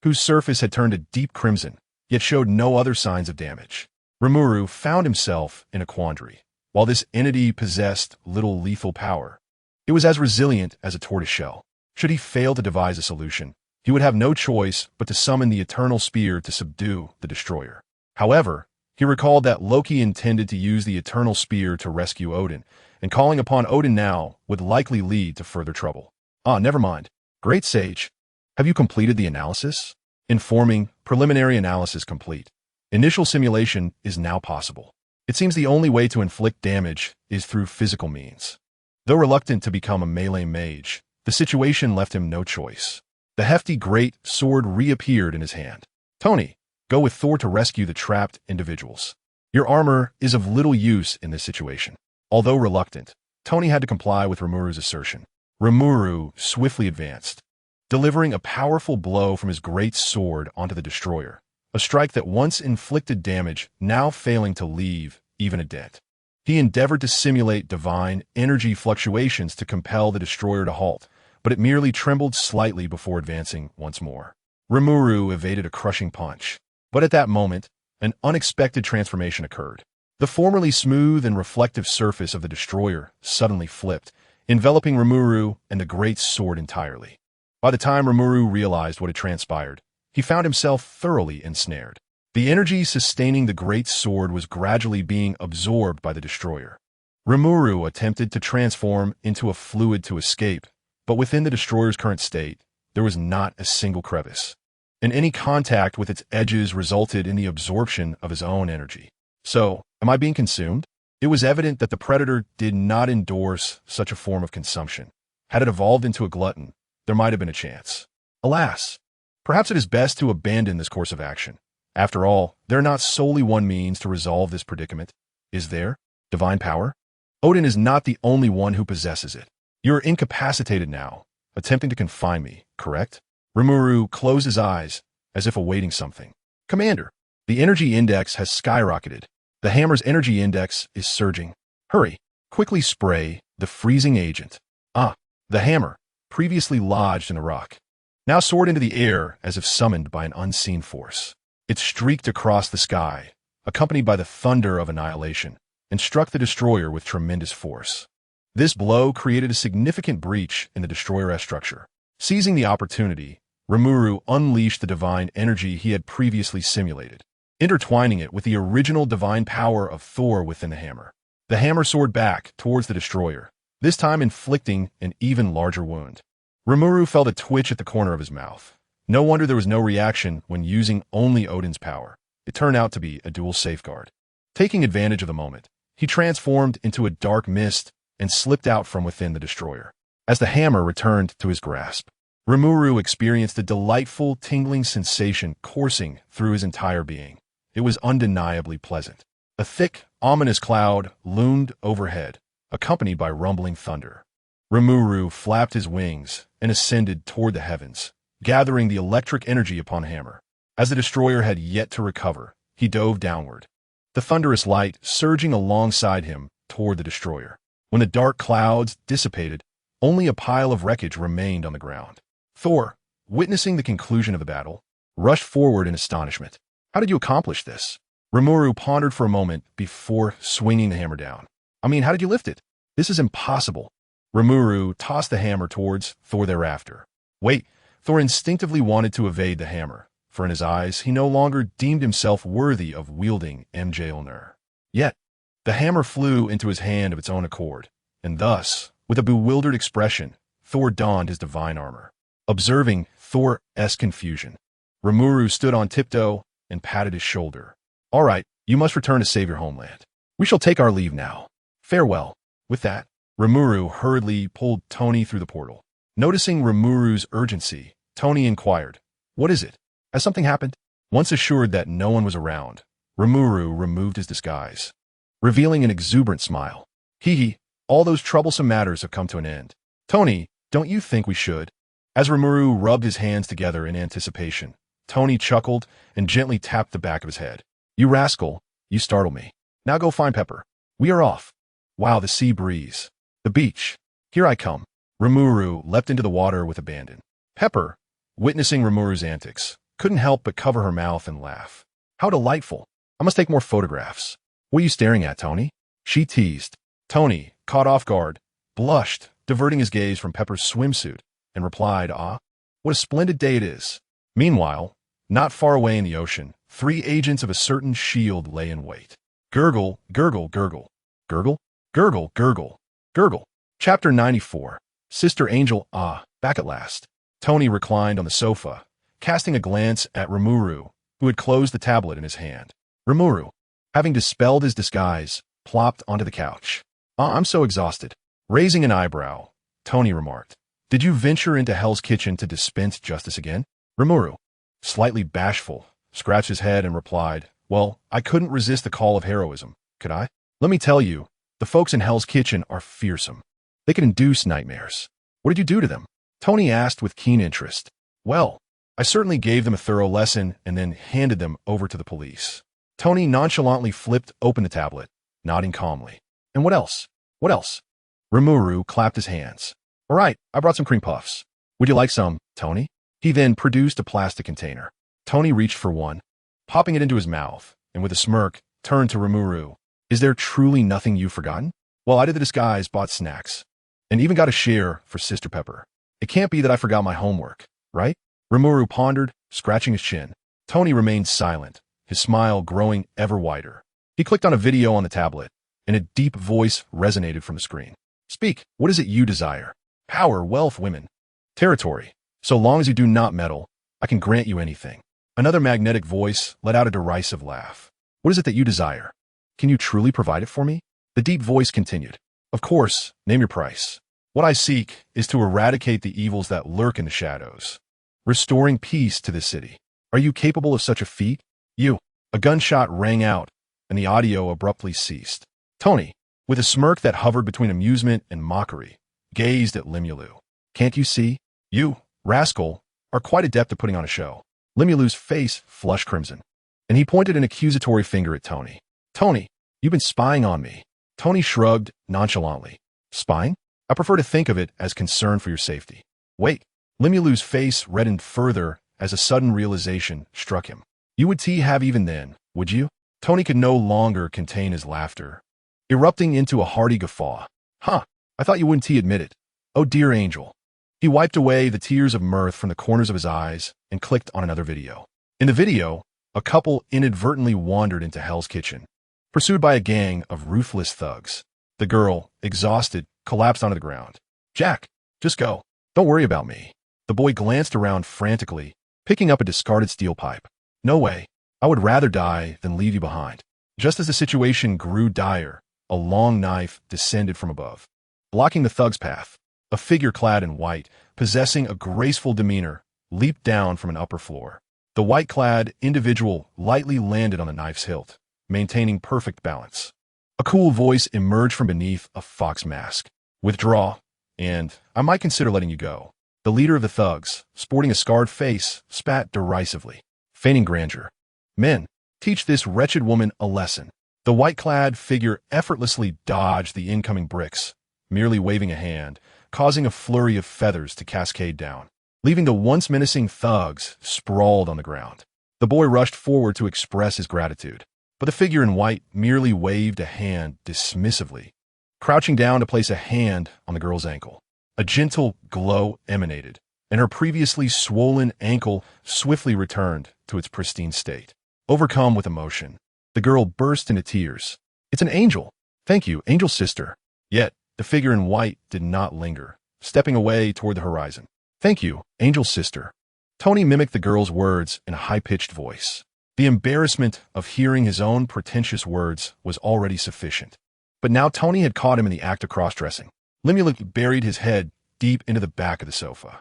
whose surface had turned a deep crimson, yet showed no other signs of damage. Rimuru found himself in a quandary. While this entity possessed little lethal power, it was as resilient as a tortoiseshell. Should he fail to devise a solution, he would have no choice but to summon the eternal spear to subdue the destroyer. However, he recalled that Loki intended to use the eternal spear to rescue Odin, and calling upon Odin now would likely lead to further trouble. Never mind. Great sage, have you completed the analysis? Informing, preliminary analysis complete. Initial simulation is now possible. It seems the only way to inflict damage is through physical means. Though reluctant to become a melee mage, the situation left him no choice. The hefty great sword reappeared in his hand. Tony, Go with Thor to rescue the trapped individuals. Your armor is of little use in this situation. Although reluctant, Tony had to comply with Rimuru's assertion. Rimuru swiftly advanced, delivering a powerful blow from his great sword onto the destroyer, a strike that once inflicted damage, now failing to leave even a dent. He endeavored to simulate divine energy fluctuations to compel the destroyer to halt, but it merely trembled slightly before advancing once more. Rimuru evaded a crushing punch, but at that moment, an unexpected transformation occurred. The formerly smooth and reflective surface of the destroyer suddenly flipped, enveloping Rimuru and the great sword entirely. By the time Rimuru realized what had transpired, he found himself thoroughly ensnared. The energy sustaining the great sword was gradually being absorbed by the destroyer. Rimuru attempted to transform into a fluid to escape, but within the destroyer's current state, there was not a single crevice, and any contact with its edges resulted in the absorption of his own energy. So, am I being consumed? It was evident that the predator did not endorse such a form of consumption. Had it evolved into a glutton, there might have been a chance. Alas, perhaps it is best to abandon this course of action. After all, there are not solely one means to resolve this predicament. Is there? Divine power? Odin is not the only one who possesses it. You are incapacitated now, attempting to confine me, correct? Rimuru closed his eyes, as if awaiting something. Commander, the energy index has skyrocketed. The hammer's energy index is surging. Hurry, quickly spray the freezing agent. The hammer, previously lodged in a rock, now soared into the air as if summoned by an unseen force. It streaked across the sky, accompanied by the thunder of annihilation, and struck the destroyer with tremendous force. This blow created a significant breach in the destroyer structure. Seizing the opportunity, Rimuru unleashed the divine energy he had previously simulated, intertwining it with the original divine power of Thor within the hammer. The hammer soared back towards the destroyer, this time inflicting an even larger wound. Rimuru felt a twitch at the corner of his mouth. No wonder there was no reaction when using only Odin's power. It turned out to be a dual safeguard. Taking advantage of the moment, he transformed into a dark mist and slipped out from within the destroyer. As the hammer returned to his grasp, Rimuru experienced a delightful, tingling sensation coursing through his entire being. It was undeniably pleasant. A thick, ominous cloud loomed overhead, accompanied by rumbling thunder. Rimuru flapped his wings and ascended toward the heavens, gathering the electric energy upon the hammer. As the destroyer had yet to recover, he dove downward, the thunderous light surging alongside him toward the destroyer. When the dark clouds dissipated, only a pile of wreckage remained on the ground. Thor, witnessing the conclusion of the battle, rushed forward in astonishment. How did you accomplish this? Rimuru pondered for a moment before swinging the hammer down. How did you lift it? This is impossible. Rimuru tossed the hammer towards Thor thereafter. Wait, Thor instinctively wanted to evade the hammer, for in his eyes he no longer deemed himself worthy of wielding Mjolnir. Yet, the hammer flew into his hand of its own accord, and thus, with a bewildered expression, Thor donned his divine armor. Observing Thor's confusion, Rimuru stood on tiptoe and patted his shoulder. All right, you must return to save your homeland. We shall take our leave now. Farewell. With that, Rimuru hurriedly pulled Tony through the portal. Noticing Rimuru's urgency, Tony inquired, What is it? Has something happened? Once assured that no one was around, Rimuru removed his disguise, revealing an exuberant smile. Hee, all those troublesome matters have come to an end. Tony, don't you think we should? As Rimuru rubbed his hands together in anticipation, Tony chuckled and gently tapped the back of his head. You rascal, you startle me. Now go find Pepper. We are off. Wow, the sea breeze. The beach. Here I come. Rimuru leapt into the water with abandon. Pepper, witnessing Rimuru's antics, couldn't help but cover her mouth and laugh. How delightful. I must take more photographs. What are you staring at, Tony? She teased. Tony, caught off guard, blushed, diverting his gaze from Pepper's swimsuit, and replied, what a splendid day it is. Meanwhile, not far away in the ocean, 3 agents of a certain shield lay in wait. Gurgle, gurgle, gurgle. Gurgle, gurgle, gurgle, gurgle. Chapter 94. Sister Angel, back at last. Tony reclined on the sofa, casting a glance at Rimuru, who had closed the tablet in his hand. Rimuru, having dispelled his disguise, plopped onto the couch. I'm so exhausted. Raising an eyebrow, Tony remarked, Did you venture into Hell's Kitchen to dispense justice again? Rimuru, slightly bashful, scratched his head and replied, "Well, I couldn't resist the call of heroism, could I? Let me tell you, the folks in Hell's Kitchen are fearsome. They can induce nightmares. What did you do to them?" Tony asked with keen interest. "Well, I certainly gave them a thorough lesson and then handed them over to the police." Tony nonchalantly flipped open the tablet, nodding calmly. "And what else? What else?" Rimuru clapped his hands. "All right, I brought some cream puffs. Would you like some, Tony?" He then produced a plastic container. Tony reached for one, popping it into his mouth, and with a smirk, turned to Rimuru. "Is there truly nothing you've forgotten?" "Well, I did the disguise, bought snacks, and even got a share for Sister Pepper. It can't be that I forgot my homework, right?" Rimuru pondered, scratching his chin. Tony remained silent, his smile growing ever wider. He clicked on a video on the tablet, and a deep voice resonated from the screen. "Speak, what is it you desire? Power, wealth, women, territory. So long as you do not meddle, I can grant you anything." Another magnetic voice let out a derisive laugh. "What is it that you desire? Can you truly provide it for me?" The deep voice continued. "Of course, name your price. What I seek is to eradicate the evils that lurk in the shadows, restoring peace to this city. Are you capable of such a feat?" "You." A gunshot rang out, and the audio abruptly ceased. Tony, with a smirk that hovered between amusement and mockery, gazed at Limulu. "Can't you see? You, rascal, are quite adept at putting on a show." Limulu's face flushed crimson, and he pointed an accusatory finger at Tony. "Tony, you've been spying on me." Tony shrugged nonchalantly. "Spying? I prefer to think of it as concern for your safety." "Wait." Limulu's face reddened further as a sudden realization struck him. "You would have even then, would you?" Tony could no longer contain his laughter, erupting into a hearty guffaw. "Huh, I thought you wouldn't admit it. Oh dear angel." He wiped away the tears of mirth from the corners of his eyes and clicked on another video. In the video, a couple inadvertently wandered into Hell's Kitchen, pursued by a gang of ruthless thugs. The girl, exhausted, collapsed onto the ground. "Jack, just go. Don't worry about me." The boy glanced around frantically, picking up a discarded steel pipe. "No way. I would rather die than leave you behind." Just as the situation grew dire, a long knife descended from above, blocking the thug's path. A figure clad in white, possessing a graceful demeanor, leaped down from an upper floor. The white-clad individual lightly landed on the knife's hilt, maintaining perfect balance. A cool voice emerged from beneath a fox mask. "Withdraw, and I might consider letting you go." The leader of the thugs, sporting a scarred face, spat derisively, feigning grandeur. "Men, teach this wretched woman a lesson." The white-clad figure effortlessly dodged the incoming bricks, merely waving a hand, causing a flurry of feathers to cascade down, leaving the once menacing thugs sprawled on the ground. The boy rushed forward to express his gratitude, but the figure in white merely waved a hand dismissively, crouching down to place a hand on the girl's ankle. A gentle glow emanated, and her previously swollen ankle swiftly returned to its pristine state. Overcome with emotion, the girl burst into tears. "It's an angel. Thank you, angel sister." Yet, the figure in white did not linger, stepping away toward the horizon. "Thank you, angel sister." Tony mimicked the girl's words in a high-pitched voice. The embarrassment of hearing his own pretentious words was already sufficient. But now Tony had caught him in the act of cross-dressing. Limulu buried his head deep into the back of the sofa.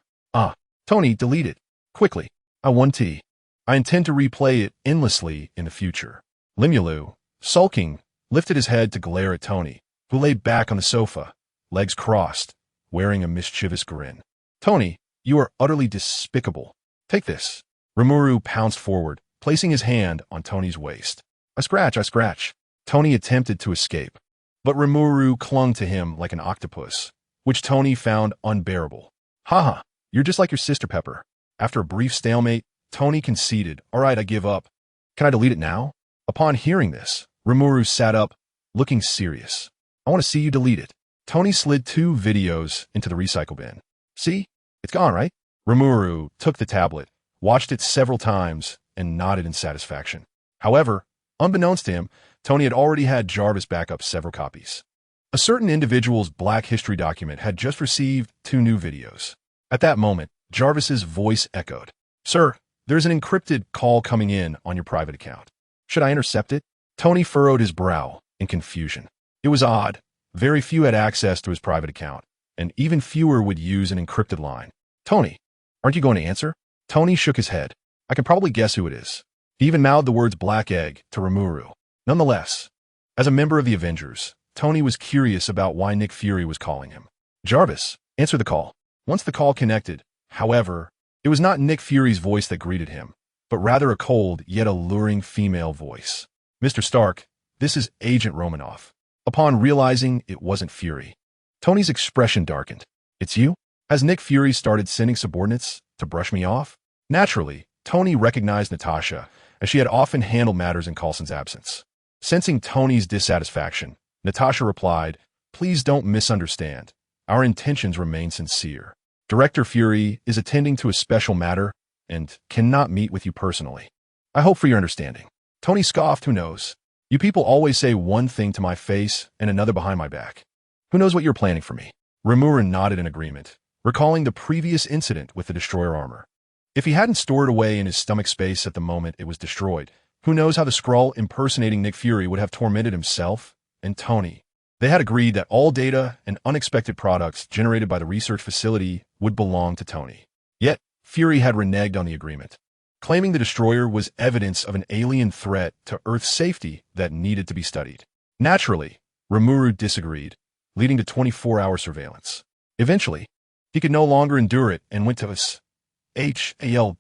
Tony, delete it. Quickly. I want tea. I intend to replay it endlessly in the future." Limulu, sulking, lifted his head to glare at Tony, who lay back on the sofa, legs crossed, wearing a mischievous grin. "Tony, you are utterly despicable. Take this." Rimuru pounced forward, placing his hand on Tony's waist. I scratch. Tony attempted to escape, but Rimuru clung to him like an octopus, which Tony found unbearable. "Haha, you're just like your sister Pepper." After a brief stalemate, Tony conceded. "All right, I give up. Can I delete it now?" Upon hearing this, Rimuru sat up, looking serious. "I want to see you delete it." Tony slid 2 videos into the recycle bin. "See? It's gone, right?" Rimuru took the tablet, watched it several times, and nodded in satisfaction. However, unbeknownst to him, Tony had already had Jarvis back up several copies. A certain individual's Black History document had just received 2 new videos. At that moment, Jarvis's voice echoed. "Sir, there's an encrypted call coming in on your private account. Should I intercept it?" Tony furrowed his brow in confusion. It was odd. Very few had access to his private account, and even fewer would use an encrypted line. "Tony, aren't you going to answer?" Tony shook his head. "I can probably guess who it is. He even mouthed the words black egg to Rimuru. Nonetheless, as a member of the Avengers, Tony was curious about why Nick Fury was calling him. Jarvis, answer the call. Once the call connected, however, it was not Nick Fury's voice that greeted him, but rather a cold yet alluring female voice. Mr. Stark, this is Agent Romanoff. Upon realizing it wasn't Fury, Tony's expression darkened. It's you? Has Nick Fury started sending subordinates to brush me off? Naturally, Tony recognized Natasha, as she had often handled matters in Coulson's absence. Sensing Tony's dissatisfaction, Natasha replied, "Please don't misunderstand. Our intentions remain sincere. Director Fury is attending to a special matter and cannot meet with you personally. I hope for your understanding." Tony scoffed. Who knows? You people always say one thing to my face and another behind my back. Who knows what you're planning for me? Rimuru nodded in agreement, recalling the previous incident with the destroyer armor. If he hadn't stored it away in his stomach space at the moment it was destroyed, who knows how the Skrull impersonating Nick Fury would have tormented himself and Tony. They had agreed that all data and unexpected products generated by the research facility would belong to Tony. Yet, Fury had reneged on the agreement, claiming the destroyer was evidence of an alien threat to Earth's safety that needed to be studied. Naturally, Rimuru disagreed, leading to 24-hour surveillance. Eventually, he could no longer endure it and went to HALD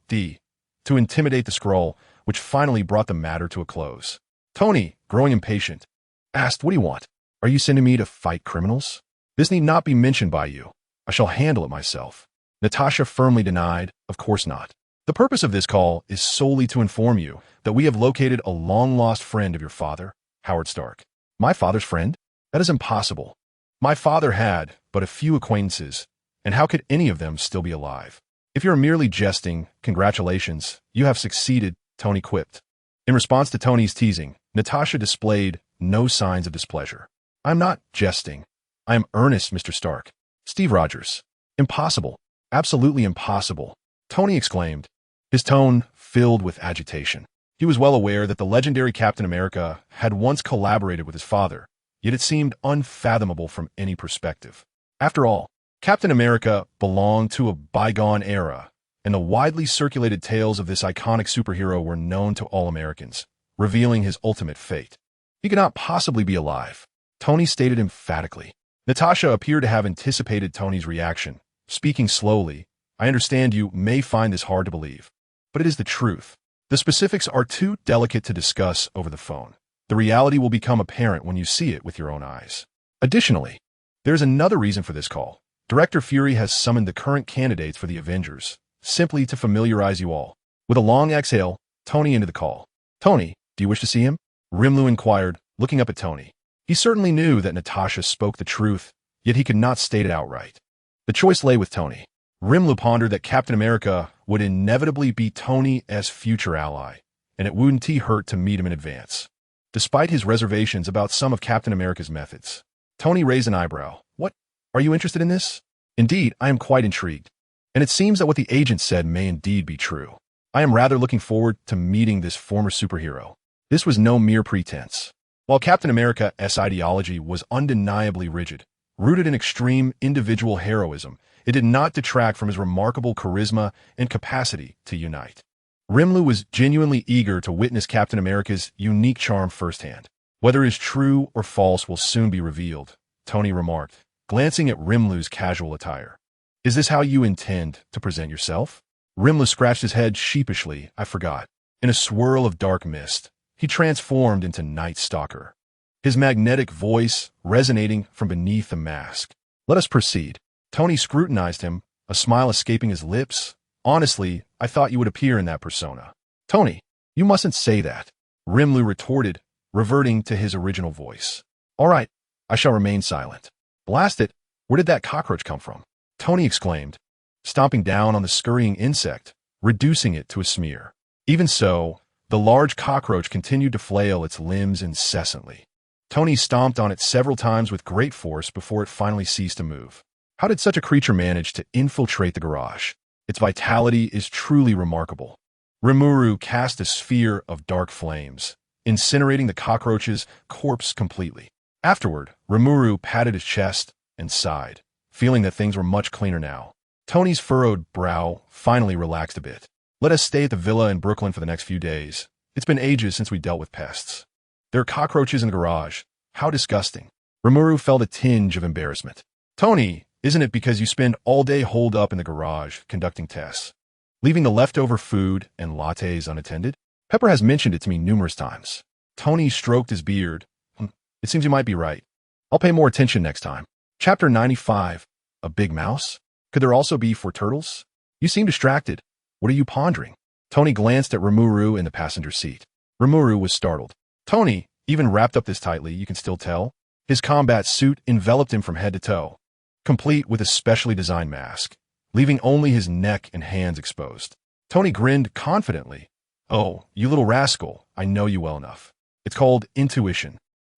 to intimidate the Skrull, which finally brought the matter to a close. Tony, growing impatient, asked, "What do you want? Are you sending me to fight criminals? This need not be mentioned by you. I shall handle it myself." Natasha firmly denied, "Of course not. The purpose of this call is solely to inform you that we have located a long-lost friend of your father, Howard Stark." "My father's friend? That is impossible. My father had but a few acquaintances, and how could any of them still be alive?" "If you're merely jesting, congratulations, you have succeeded," Tony quipped. In response to Tony's teasing, Natasha displayed no signs of displeasure. "I'm not jesting. I am earnest, Mr. Stark." "Steve Rogers." "Impossible. Absolutely impossible," Tony exclaimed, his tone filled with agitation. He was well aware that the legendary Captain America had once collaborated with his father, yet it seemed unfathomable from any perspective. After all, Captain America belonged to a bygone era, and the widely circulated tales of this iconic superhero were known to all Americans, revealing his ultimate fate. He could not possibly be alive, Tony stated emphatically. Natasha appeared to have anticipated Tony's reaction, speaking slowly. "I understand you may find this hard to believe, but it is the truth. The specifics are too delicate to discuss over the phone. The reality will become apparent when you see it with your own eyes. Additionally, there's another reason for this call. Director Fury has summoned the current candidates for the Avengers, simply to familiarize you all." With a long exhale, Tony ended the call. "Tony, do you wish to see him?" Rimlu inquired, looking up at Tony. He certainly knew that Natasha spoke the truth, yet he could not state it outright. The choice lay with Tony. Rimlu pondered that Captain America would inevitably be Tony's future ally, and it wouldn't hurt to meet him in advance. Despite his reservations about some of Captain America's methods, Tony raised an eyebrow. "What? Are you interested in this?" "Indeed, I am quite intrigued. And it seems that what the agent said may indeed be true. I am rather looking forward to meeting this former superhero." This was no mere pretense. While Captain America's ideology was undeniably rigid, rooted in extreme individual heroism, it did not detract from his remarkable charisma and capacity to unite. Rimlu was genuinely eager to witness Captain America's unique charm firsthand. "Whether it is true or false will soon be revealed," Tony remarked, glancing at Rimlu's casual attire. "Is this how you intend to present yourself?" Rimlu scratched his head sheepishly. "I forgot." In a swirl of dark mist, he transformed into Night Stalker, his magnetic voice resonating from beneath the mask. "Let us proceed." Tony scrutinized him, a smile escaping his lips. "Honestly, I thought you would appear in that persona." "Tony, you mustn't say that," Rimlu retorted, reverting to his original voice. "All right, I shall remain silent." "Blast it, where did that cockroach come from?" Tony exclaimed, stomping down on the scurrying insect, reducing it to a smear. Even so, the large cockroach continued to flail its limbs incessantly. Tony stomped on it several times with great force before it finally ceased to move. How did such a creature manage to infiltrate the garage? Its vitality is truly remarkable. Rimuru cast a sphere of dark flames, incinerating the cockroach's corpse completely. Afterward, Rimuru patted his chest and sighed, feeling that things were much cleaner now. Tony's furrowed brow finally relaxed a bit. "Let us stay at the villa in Brooklyn for the next few days. It's been ages since we dealt with pests. There are cockroaches in the garage. How disgusting. Rimuru felt a tinge of embarrassment. Tony, isn't it because you spend all day holed up in the garage conducting tests, leaving the leftover food and lattes unattended? Pepper has mentioned it to me numerous times. Tony stroked his beard. It seems you might be right. I'll pay more attention next time. Chapter 95. A big mouse? Could there also be 4 turtles? You seem distracted. What are you pondering? Tony glanced at Rimuru in the passenger seat. Rimuru was startled. Tony, even wrapped up this tightly, you can still tell. His combat suit enveloped him from head to toe, complete with a specially designed mask, leaving only his neck and hands exposed. Tony grinned confidently. Oh, you little rascal, I know you well enough. It's called intuition.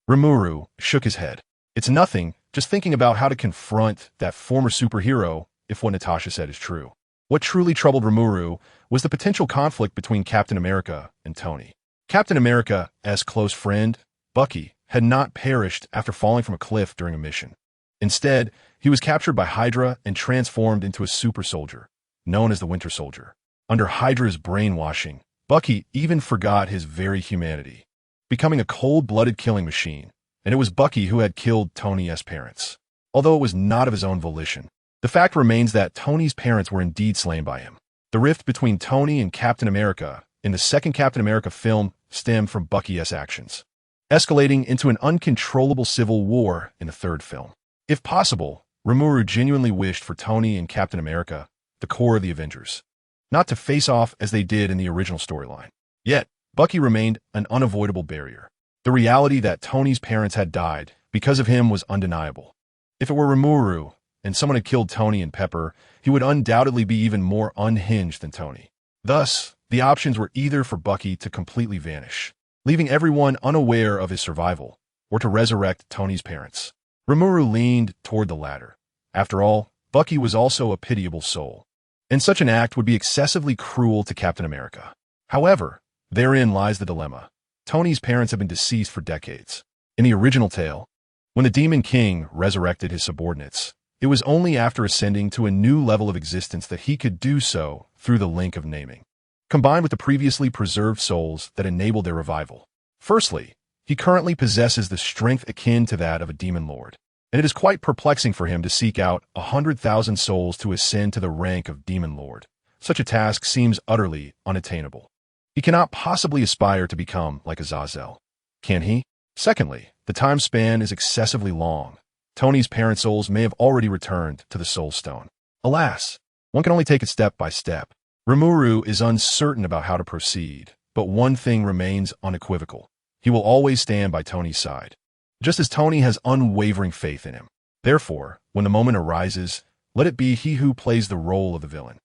Rimuru shook his head. It's nothing, just thinking about how to confront that former superhero if what Natasha said is true. What truly troubled Rimuru was the potential conflict between Captain America and Tony. Captain America, as close friend, Bucky, had not perished after falling from a cliff during a mission. Instead, he was captured by Hydra and transformed into a super soldier, known as the Winter Soldier. Under Hydra's brainwashing, Bucky even forgot his very humanity, becoming a cold-blooded killing machine, and it was Bucky who had killed Tony's parents, although it was not of his own volition. The fact remains that Tony's parents were indeed slain by him. The rift between Tony and Captain America in the second Captain America film stemmed from Bucky's actions, escalating into an uncontrollable civil war in the third film. If possible, Rimuru genuinely wished for Tony and Captain America, the core of the Avengers, not to face off as they did in the original storyline. Yet, Bucky remained an unavoidable barrier. The reality that Tony's parents had died because of him was undeniable. If it were Rimuru, and someone had killed Tony and Pepper, he would undoubtedly be even more unhinged than Tony. Thus, the options were either for Bucky to completely vanish, leaving everyone unaware of his survival, or to resurrect Tony's parents. Rimuru leaned toward the latter. After all, Bucky was also a pitiable soul, and such an act would be excessively cruel to Captain America. However, therein lies the dilemma. Tony's parents have been deceased for decades. In the original tale, when the Demon King resurrected his subordinates, it was only after ascending to a new level of existence that he could do so through the link of naming, combined with the previously preserved souls that enabled their revival. Firstly, he currently possesses the strength akin to that of a demon lord, and it is quite perplexing for him to seek out 100,000 souls to ascend to the rank of demon lord. Such a task seems utterly unattainable. He cannot possibly aspire to become like Azazel, can he? Secondly, the time span is excessively long. Tony's parent souls may have already returned to the Soul Stone. Alas, one can only take it step by step. Rimuru is uncertain about how to proceed, but one thing remains unequivocal. He will always stand by Tony's side, just as Tony has unwavering faith in him. Therefore, when the moment arises, let it be he who plays the role of the villain.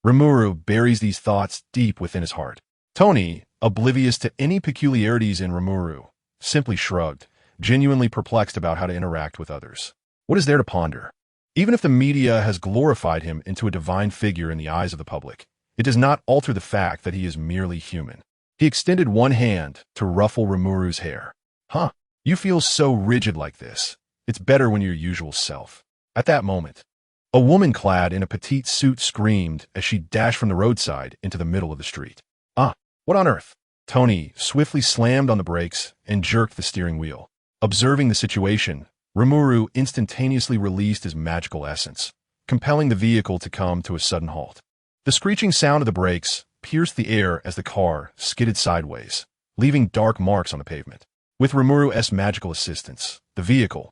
Rimuru buries these thoughts deep within his heart. Tony, oblivious to any peculiarities in Rimuru, simply shrugged, genuinely perplexed about how to interact with others. What is there to ponder? Even if the media has glorified him into a divine figure in the eyes of the public, it does not alter the fact that he is merely human. He extended one hand to ruffle Rimuru's hair. Huh, you feel so rigid like this. It's better when you're your usual self. At that moment, a woman clad in a petite suit screamed as she dashed from the roadside into the middle of the street. Ah, what on earth? Tony swiftly slammed on the brakes and jerked the steering wheel. Observing the situation, Rimuru instantaneously released his magical essence, compelling the vehicle to come to a sudden halt. The screeching sound of the brakes pierced the air as the car skidded sideways, leaving dark marks on the pavement. With Rimuru's magical assistance, the vehicle,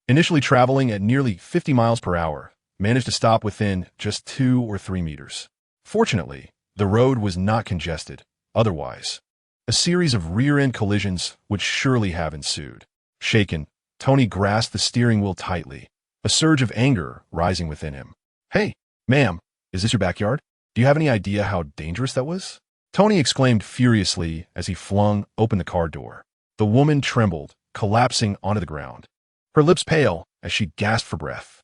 initially traveling at nearly 50 miles per hour, managed to stop within just 2 or 3 meters. Fortunately, the road was not congested. Otherwise, a series of rear-end collisions would surely have ensued. Shaken, Tony grasped the steering wheel tightly, a surge of anger rising within him. Hey, ma'am, is this your backyard? Do you have any idea how dangerous that was? Tony exclaimed furiously as he flung open the car door. The woman trembled, collapsing onto the ground, her lips pale as she gasped for breath.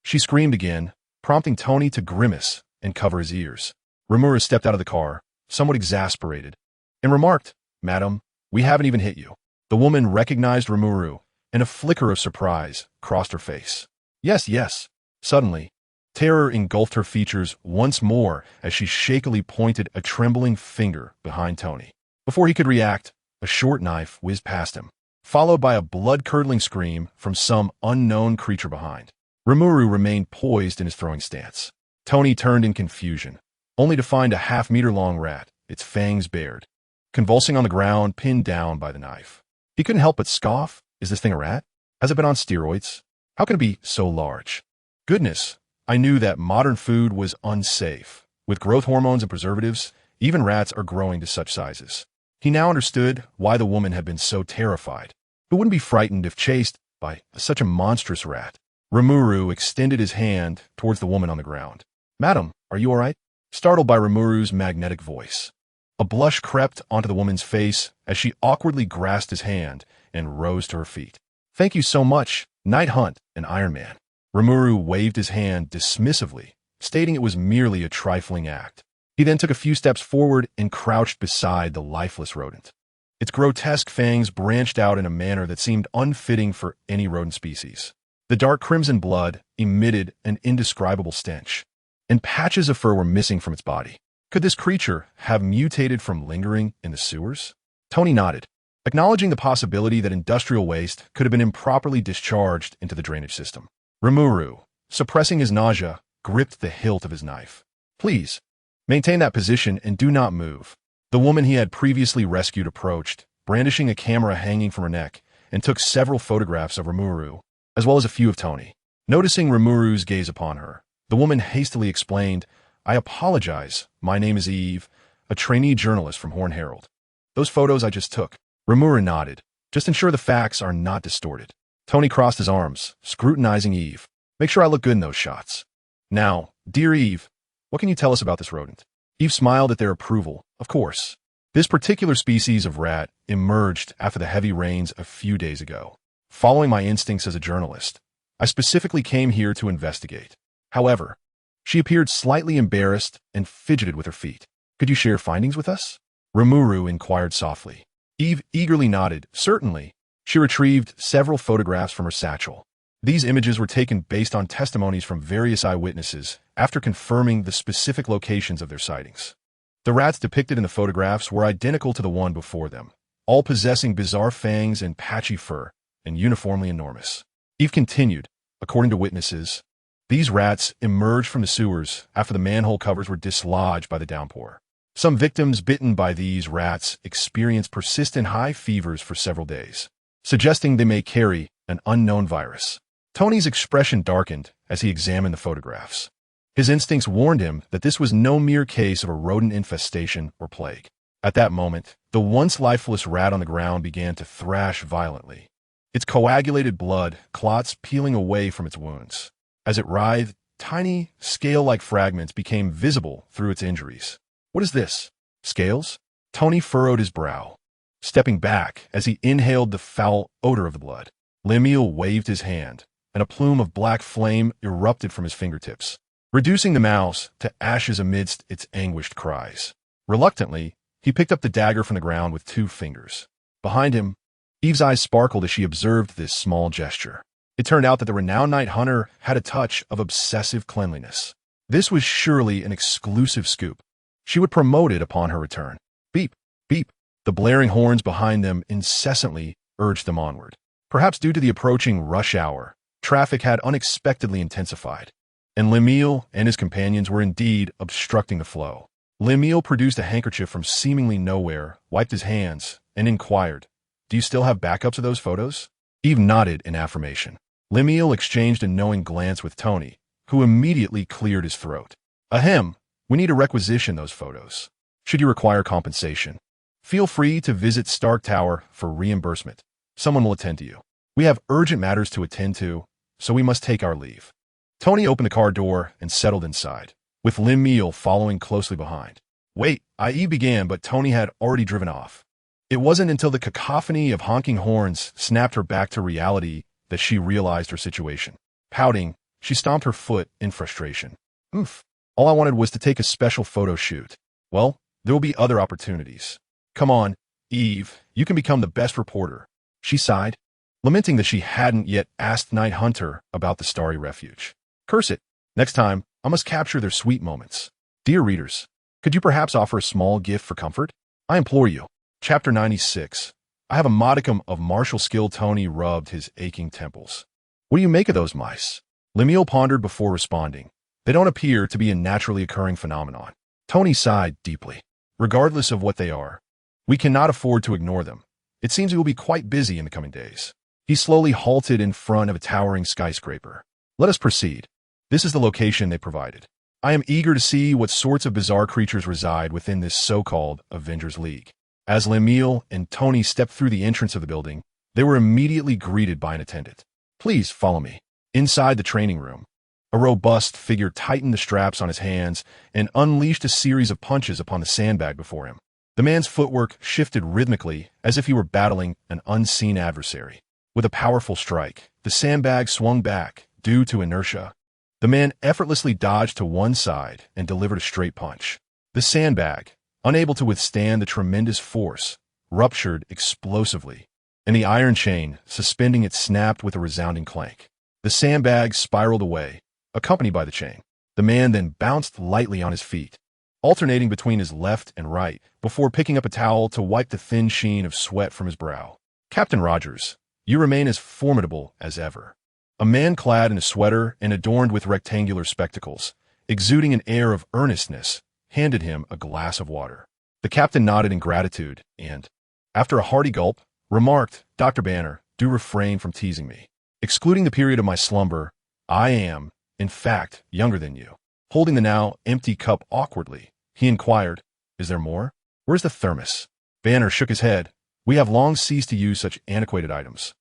She screamed again, prompting Tony to grimace and cover his ears. Rimuru stepped out of the car, somewhat exasperated, and remarked, Madam, we haven't even hit you. The woman recognized Rimuru, and a flicker of surprise crossed her face. Yes. Suddenly, terror engulfed her features once more as she shakily pointed a trembling finger behind Tony. Before he could react, a short knife whizzed past him, followed by a blood-curdling scream from some unknown creature behind. Rimuru remained poised in his throwing stance. Tony turned in confusion, only to find a half-meter-long rat, its fangs bared, convulsing on the ground, pinned down by the knife. He couldn't help but scoff. Is this thing a rat? Has it been on steroids? How can it be so large? Goodness, I knew that modern food was unsafe. With growth hormones and preservatives, even rats are growing to such sizes. He now understood why the woman had been so terrified. Who wouldn't be frightened if chased by such a monstrous rat? Rimuru extended his hand towards the woman on the ground. "Madam, are you all right?" Startled by Rimuru's magnetic voice. A blush crept onto the woman's face as she awkwardly grasped his hand and rose to her feet. "Thank you so much, Night Hunt and Iron Man." Rimuru waved his hand dismissively, stating it was merely a trifling act. He then took a few steps forward and crouched beside the lifeless rodent. Its grotesque fangs branched out in a manner that seemed unfitting for any rodent species. The dark crimson blood emitted an indescribable stench, and patches of fur were missing from its body. Could this creature have mutated from lingering in the sewers? Tony nodded, acknowledging the possibility that industrial waste could have been improperly discharged into the drainage system. Rimuru, suppressing his nausea, gripped the hilt of his knife. "Please, maintain that position and do not move." The woman he had previously rescued approached, brandishing a camera hanging from her neck, and took several photographs of Rimuru, as well as a few of Tony. Noticing Rimuru's gaze upon her, the woman hastily explained, "I apologize. My name is Eve, a trainee journalist from Horn Herald. Those photos I just took." Rimuru nodded. "Just ensure the facts are not distorted." Tony crossed his arms, scrutinizing Eve. "Make sure I look good in those shots. Now, dear Eve, what can you tell us about this rodent?" Eve smiled at their approval. "Of course. This particular species of rat emerged after the heavy rains a few days ago. Following my instincts as a journalist, I specifically came here to investigate. However, she appeared slightly embarrassed and fidgeted with her feet. Could you share findings with us?" Rimuru inquired softly. Eve eagerly nodded. "Certainly." She retrieved several photographs from her satchel. These images were taken based on testimonies from various eyewitnesses after confirming the specific locations of their sightings. The rats depicted in the photographs were identical to the one before them, all possessing bizarre fangs and patchy fur, and uniformly enormous. Eve continued, "According to witnesses, these rats emerged from the sewers after the manhole covers were dislodged by the downpour. Some victims bitten by these rats experienced persistent high fevers for several days, suggesting they may carry an unknown virus." Tony's expression darkened as he examined the photographs. His instincts warned him that this was no mere case of a rodent infestation or plague. At that moment, the once lifeless rat on the ground began to thrash violently, its coagulated blood clots peeling away from its wounds. As it writhed, tiny, scale-like fragments became visible through its injuries. "What is this? Scales?" Tony furrowed his brow, stepping back as he inhaled the foul odor of the blood. Lemuel waved his hand, and a plume of black flame erupted from his fingertips, reducing the mouse to ashes amidst its anguished cries. Reluctantly, he picked up the dagger from the ground with 2 fingers. Behind him, Eve's eyes sparkled as she observed this small gesture. It turned out that the renowned night hunter had a touch of obsessive cleanliness. This was surely an exclusive scoop. She would promote it upon her return. Beep, beep. The blaring horns behind them incessantly urged them onward. Perhaps due to the approaching rush hour, traffic had unexpectedly intensified, and Lemuel and his companions were indeed obstructing the flow. Lemuel produced a handkerchief from seemingly nowhere, wiped his hands, and inquired, "Do you still have backups of those photos?" Eve nodded in affirmation. Lemuel exchanged a knowing glance with Tony, who immediately cleared his throat. "Ahem, we need to requisition those photos. Should you require compensation, feel free to visit Stark Tower for reimbursement. Someone will attend to you. We have urgent matters to attend to, so we must take our leave." Tony opened the car door and settled inside, with Lemuel following closely behind. "Wait," Eve began, but Tony had already driven off. It wasn't until the cacophony of honking horns snapped her back to reality that she realized her situation. Pouting, she stomped her foot in frustration. "Oof. All I wanted was to take a special photo shoot. Well, there will be other opportunities. Come on, Eve, you can become the best reporter." She sighed, lamenting that she hadn't yet asked Night Hunter about the Starry Refuge. Curse it. Next time, I must capture their sweet moments. Dear readers, could you perhaps offer a small gift for comfort? I implore you. Chapter 96. I have a modicum of martial skill. Tony rubbed his aching temples. What do you make of those mice? Lemuel pondered before responding. They don't appear to be a naturally occurring phenomenon. Tony sighed deeply. Regardless of what they are, we cannot afford to ignore them. It seems we will be quite busy in the coming days. He slowly halted in front of a towering skyscraper. Let us proceed. This is the location they provided. I am eager to see what sorts of bizarre creatures reside within this so-called Avengers League. As Lemuel and Tony stepped through the entrance of the building, they were immediately greeted by an attendant. Please follow me. Inside the training room, a robust figure tightened the straps on his hands and unleashed a series of punches upon the sandbag before him. The man's footwork shifted rhythmically as if he were battling an unseen adversary. With a powerful strike, the sandbag swung back due to inertia. The man effortlessly dodged to one side and delivered a straight punch. The sandbag, unable to withstand the tremendous force, ruptured explosively, and the iron chain suspending it snapped with a resounding clank. The sandbag spiraled away, accompanied by the chain. The man then bounced lightly on his feet, alternating between his left and right before picking up a towel to wipe the thin sheen of sweat from his brow. Captain Rogers, you remain as formidable as ever. A man clad in a sweater and adorned with rectangular spectacles, exuding an air of earnestness, handed him a glass of water. The captain nodded in gratitude and, after a hearty gulp, remarked, Dr. Banner, do refrain from teasing me. Excluding the period of my slumber, I am, in fact, younger than you. Holding the now empty cup awkwardly, he inquired, is there more? Where's the thermos? Banner shook his head. We have long ceased to use such antiquated items.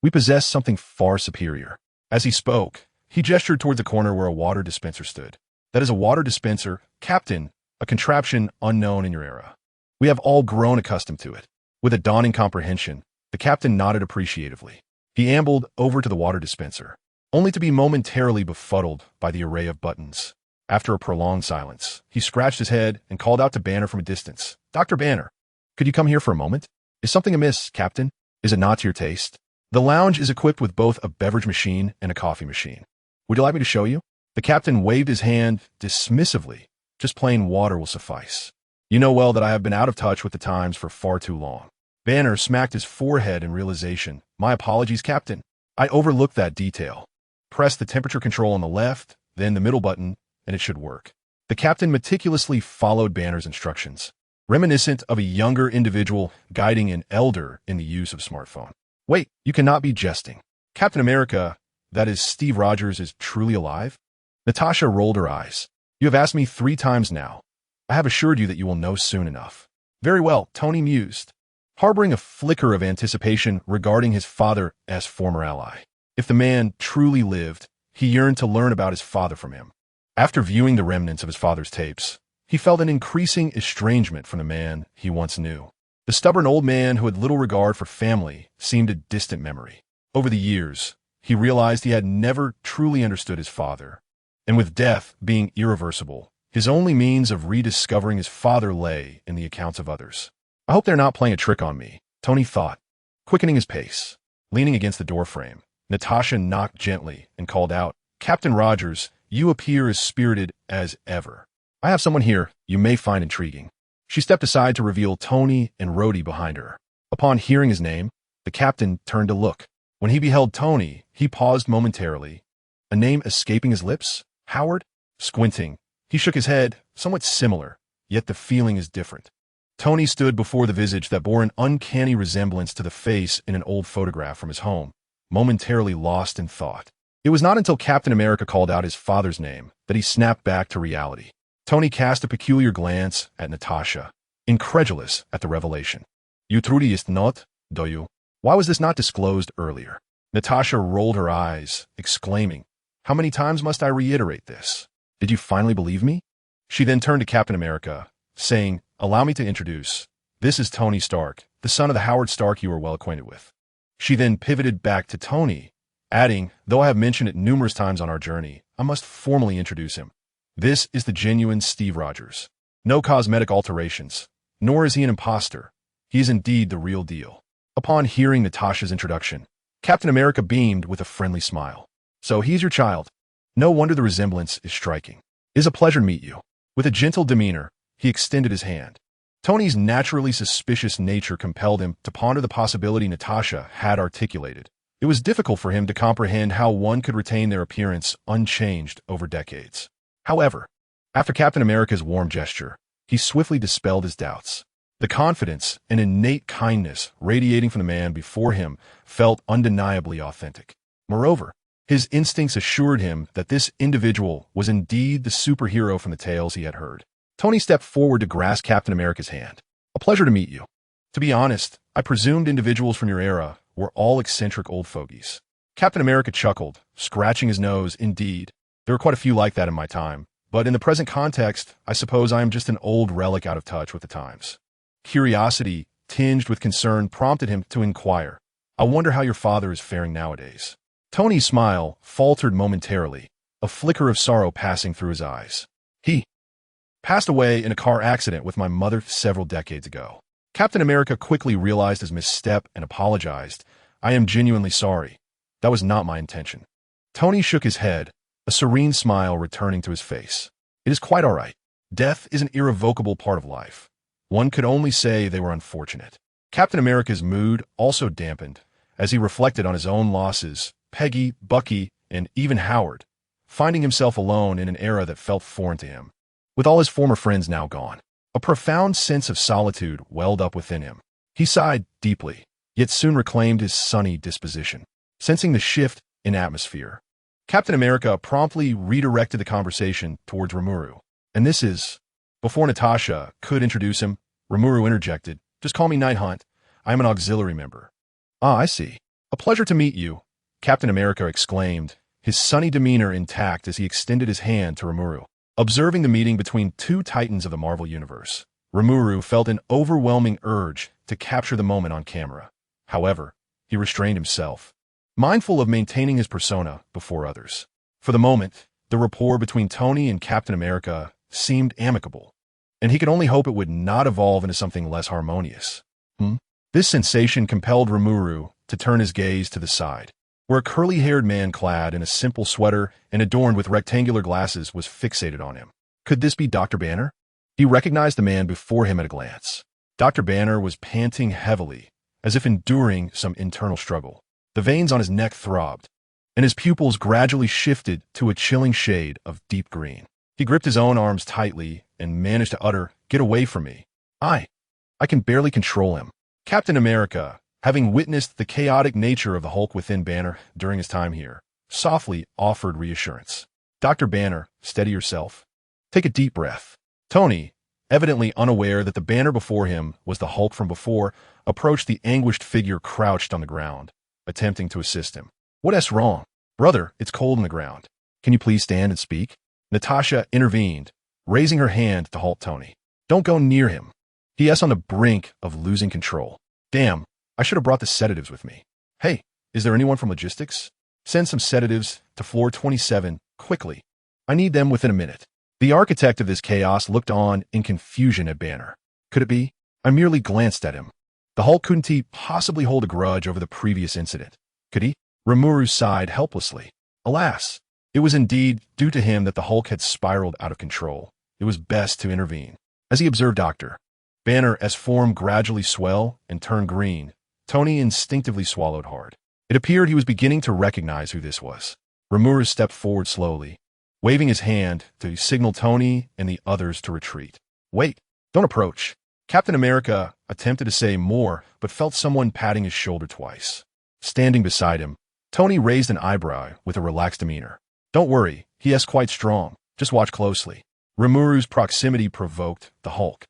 We possess something far superior. As he spoke, he gestured toward the corner where a water dispenser stood. That is a water dispenser, Captain, a contraption unknown in your era. We have all grown accustomed to it. With a dawning comprehension, the captain nodded appreciatively. He ambled over to the water dispenser, only to be momentarily befuddled by the array of buttons. After a prolonged silence, he scratched his head and called out to Banner from a distance. Dr. Banner, could you come here for a moment? Is something amiss, Captain? Is it not to your taste? The lounge is equipped with both a beverage machine and a coffee machine. Would you like me to show you? The captain waved his hand dismissively. Just plain water will suffice. You know well that I have been out of touch with the times for far too long. Banner smacked his forehead in realization. My apologies, Captain. I overlooked that detail. Press the temperature control on the left, then the middle button, and it should work. The captain meticulously followed Banner's instructions, reminiscent of a younger individual guiding an elder in the use of a smartphone. Wait, you cannot be jesting. Captain America, that is Steve Rogers, is truly alive? Natasha rolled her eyes. You have asked me 3 times now. I have assured you that you will know soon enough. Very well, Tony mused, harboring a flicker of anticipation regarding his father's former ally. If the man truly lived, he yearned to learn about his father from him. After viewing the remnants of his father's tapes, he felt an increasing estrangement from the man he once knew. The stubborn old man who had little regard for family seemed a distant memory. Over the years, he realized he had never truly understood his father, and with death being irreversible, his only means of rediscovering his father lay in the accounts of others. I hope they're not playing a trick on me, Tony thought, quickening his pace. Leaning against the doorframe, Natasha knocked gently and called out, Captain Rogers, you appear as spirited as ever. I have someone here you may find intriguing. She stepped aside to reveal Tony and Rhodey behind her. Upon hearing his name, the captain turned to look. When he beheld Tony, he paused momentarily, a name escaping his lips. Howard? Squinting, he shook his head, somewhat similar, yet the feeling is different. Tony stood before the visage that bore an uncanny resemblance to the face in an old photograph from his home, momentarily lost in thought. It was not until Captain America called out his father's name that he snapped back to reality. Tony cast a peculiar glance at Natasha, incredulous at the revelation. You truly ist not, do you? Why was this not disclosed earlier? Natasha rolled her eyes, exclaiming, How many times must I reiterate this? Did you finally believe me? She then turned to Captain America, saying, Allow me to introduce. This is Tony Stark, the son of the Howard Stark you are well acquainted with. She then pivoted back to Tony, adding, Though I have mentioned it numerous times on our journey, I must formally introduce him. This is the genuine Steve Rogers. No cosmetic alterations, nor is he an imposter. He is indeed the real deal. Upon hearing Natasha's introduction, Captain America beamed with a friendly smile. So he's your child. No wonder the resemblance is striking. It is a pleasure to meet you. With a gentle demeanor, he extended his hand. Tony's naturally suspicious nature compelled him to ponder the possibility Natasha had articulated. It was difficult for him to comprehend how one could retain their appearance unchanged over decades. However, after Captain America's warm gesture, he swiftly dispelled his doubts. The confidence and innate kindness radiating from the man before him felt undeniably authentic. Moreover, his instincts assured him that this individual was indeed the superhero from the tales he had heard. Tony stepped forward to grasp Captain America's hand. "A pleasure to meet you. To be honest, I presumed individuals from your era were all eccentric old fogies." Captain America chuckled, scratching his nose. "Indeed, there were quite a few like that in my time, but in the present context, I suppose I am just an old relic out of touch with the times." Curiosity, tinged with concern, prompted him to inquire, "I wonder how your father is faring nowadays." Tony's smile faltered momentarily, a flicker of sorrow passing through his eyes. "He passed away in a car accident with my mother several decades ago." Captain America quickly realized his misstep and apologized. "I am genuinely sorry. That was not my intention." Tony shook his head, a serene smile returning to his face. "It is quite all right. Death is an irrevocable part of life. One could only say they were unfortunate." Captain America's mood also dampened as he reflected on his own losses, Peggy, Bucky, and even Howard, finding himself alone in an era that felt foreign to him. With all his former friends now gone, a profound sense of solitude welled up within him. He sighed deeply, yet soon reclaimed his sunny disposition. Sensing the shift in atmosphere, Captain America promptly redirected the conversation towards Rimuru. "And this is..." Before Natasha could introduce him, Rimuru interjected, "Just call me Night Hunt. I am an auxiliary member." "Ah, I see. A pleasure to meet you," Captain America exclaimed, his sunny demeanor intact as he extended his hand to Rimuru. Observing the meeting between two titans of the Marvel Universe, Rimuru felt an overwhelming urge to capture the moment on camera. However, he restrained himself, mindful of maintaining his persona before others. For the moment, the rapport between Tony and Captain America seemed amicable, and he could only hope it would not evolve into something less harmonious. This sensation compelled Rimuru to turn his gaze to the side, where a curly-haired man clad in a simple sweater and adorned with rectangular glasses was fixated on him. Could this be Dr. Banner? He recognized the man before him at a glance. Dr. Banner was panting heavily, as if enduring some internal struggle. The veins on his neck throbbed, and his pupils gradually shifted to a chilling shade of deep green. He gripped his own arms tightly and managed to utter, "Get away from me. I can barely control him." Captain America, having witnessed the chaotic nature of the Hulk within Banner during his time here, softly offered reassurance. "Dr. Banner, steady yourself. Take a deep breath." Tony, evidently unaware that the Banner before him was the Hulk from before, approached the anguished figure crouched on the ground, attempting to assist him. "What's wrong? Brother, it's cold on the ground. Can you please stand and speak?" Natasha intervened, raising her hand to halt Tony. "Don't go near him. He is on the brink of losing control." "Damn, I should have brought the sedatives with me. Hey, is there anyone from logistics? Send some sedatives to floor 27, quickly. I need them within a minute." The architect of this chaos looked on in confusion at Banner. Could it be? I merely glanced at him. The Hulk couldn't he possibly hold a grudge over the previous incident? Could he? Rimuru sighed helplessly. Alas, it was indeed due to him that the Hulk had spiraled out of control. It was best to intervene. As he observed Dr. Banner's form gradually swell and turn green, Tony instinctively swallowed hard. It appeared he was beginning to recognize who this was. Rimuru stepped forward slowly, waving his hand to signal Tony and the others to retreat. "Wait, don't approach." Captain America attempted to say more, but felt someone patting his shoulder twice. Standing beside him, Tony raised an eyebrow with a relaxed demeanor. "Don't worry, he is quite strong. Just watch closely." Rimuru's proximity provoked the Hulk,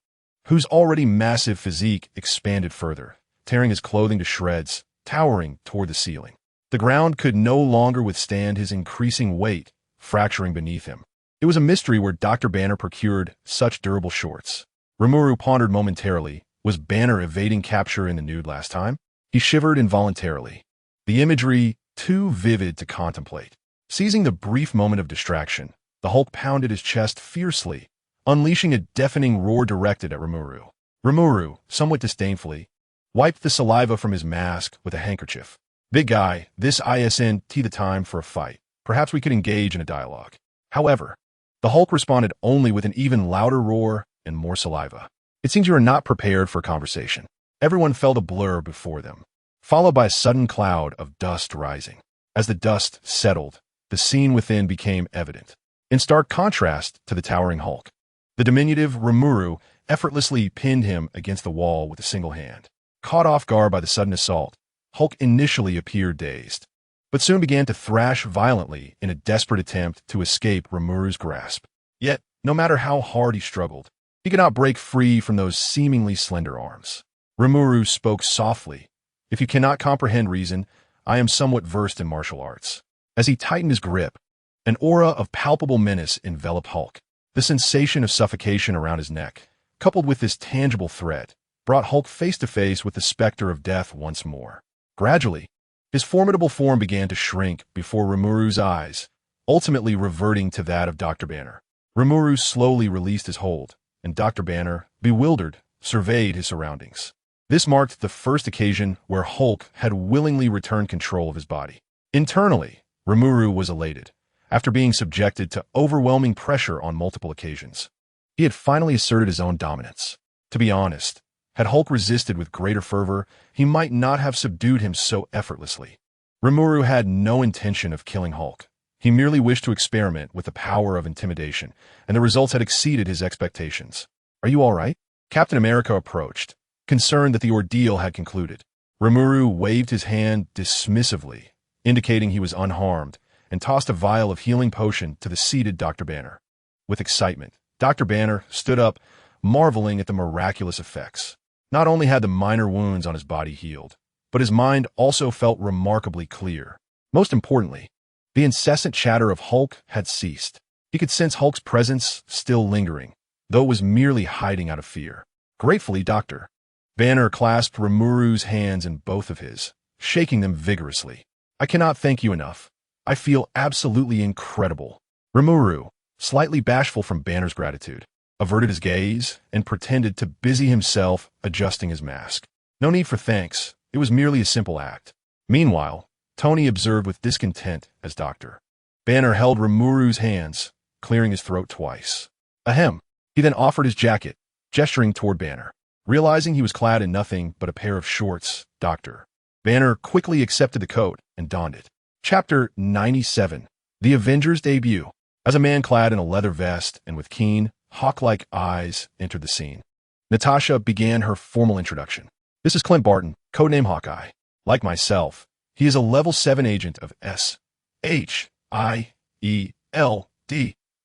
whose already massive physique expanded further, tearing his clothing to shreds, towering toward the ceiling. The ground could no longer withstand his increasing weight, fracturing beneath him. It was a mystery where Dr. Banner procured such durable shorts. Rimuru pondered momentarily. Was Banner evading capture in the nude last time? He shivered involuntarily, the imagery too vivid to contemplate. Seizing the brief moment of distraction, the Hulk pounded his chest fiercely, unleashing a deafening roar directed at Rimuru. Rimuru, somewhat disdainfully, wiped the saliva from his mask with a handkerchief. "Big guy, this isn't the time for a fight. Perhaps we could engage in a dialogue." However, the Hulk responded only with an even louder roar and more saliva. It seems you are not prepared for a conversation. Everyone felt a blur before them, followed by a sudden cloud of dust rising. As the dust settled, the scene within became evident, in stark contrast to the towering Hulk. The diminutive Rimuru effortlessly pinned him against the wall with a single hand. Caught off guard by the sudden assault, Hulk initially appeared dazed, but soon began to thrash violently in a desperate attempt to escape Rimuru's grasp. Yet, no matter how hard he struggled, he could not break free from those seemingly slender arms. Rimuru spoke softly. "If you cannot comprehend reason, I am somewhat versed in martial arts." As he tightened his grip, an aura of palpable menace enveloped Hulk. The sensation of suffocation around his neck, coupled with this tangible threat, brought Hulk face to face with the specter of death once more. Gradually, his formidable form began to shrink before Rimuru's eyes, ultimately reverting to that of Dr. Banner. Rimuru slowly released his hold, and Dr. Banner, bewildered, surveyed his surroundings. This marked the first occasion where Hulk had willingly returned control of his body. Internally, Rimuru was elated. After being subjected to overwhelming pressure on multiple occasions, he had finally asserted his own dominance. To be honest, had Hulk resisted with greater fervor, he might not have subdued him so effortlessly. Rimuru had no intention of killing Hulk. He merely wished to experiment with the power of intimidation, and the results had exceeded his expectations. "Are you all right?" Captain America approached, concerned that the ordeal had concluded. Rimuru waved his hand dismissively, indicating he was unharmed, and tossed a vial of healing potion to the seated Dr. Banner. With excitement, Dr. Banner stood up, marveling at the miraculous effects. Not only had the minor wounds on his body healed, but his mind also felt remarkably clear. Most importantly, the incessant chatter of Hulk had ceased. He could sense Hulk's presence still lingering, though it was merely hiding out of fear. Gratefully, Dr. Banner clasped Rimuru's hands in both of his, shaking them vigorously. "I cannot thank you enough. I feel absolutely incredible." Rimuru, slightly bashful from Banner's gratitude, averted his gaze and pretended to busy himself adjusting his mask. No need for thanks. It was merely a simple act. Meanwhile, Tony observed with discontent as Dr. Banner held Rimuru's hands, clearing his throat twice. Ahem. He then offered his jacket, gesturing toward Banner. Realizing he was clad in nothing but a pair of shorts, Dr. Banner quickly accepted the coat and donned it. Chapter 97. The Avengers Debut. As a man clad in a leather vest and with keen, hawk-like eyes entered the scene, Natasha began her formal introduction. "This is Clint Barton, codename Hawkeye. Like myself, he is a level 7 agent of SHIELD,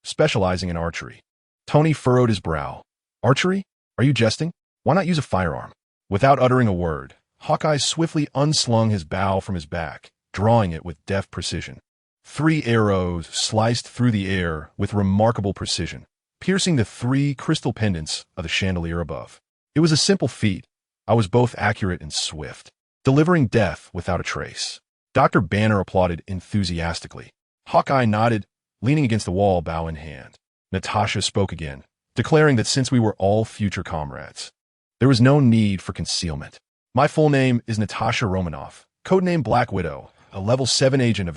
specializing in archery." Tony furrowed his brow. "Archery? Are you jesting? Why not use a firearm?" Without uttering a word, Hawkeye swiftly unslung his bow from his back, drawing it with deft precision. 3 arrows sliced through the air with remarkable precision, piercing the 3 crystal pendants of the chandelier above. It was a simple feat. I was both accurate and swift, delivering death without a trace. Dr. Banner applauded enthusiastically. Hawkeye nodded, leaning against the wall, bow in hand. Natasha spoke again, declaring that since we were all future comrades, there was no need for concealment. "My full name is Natasha Romanoff, codename Black Widow, a level 7 agent of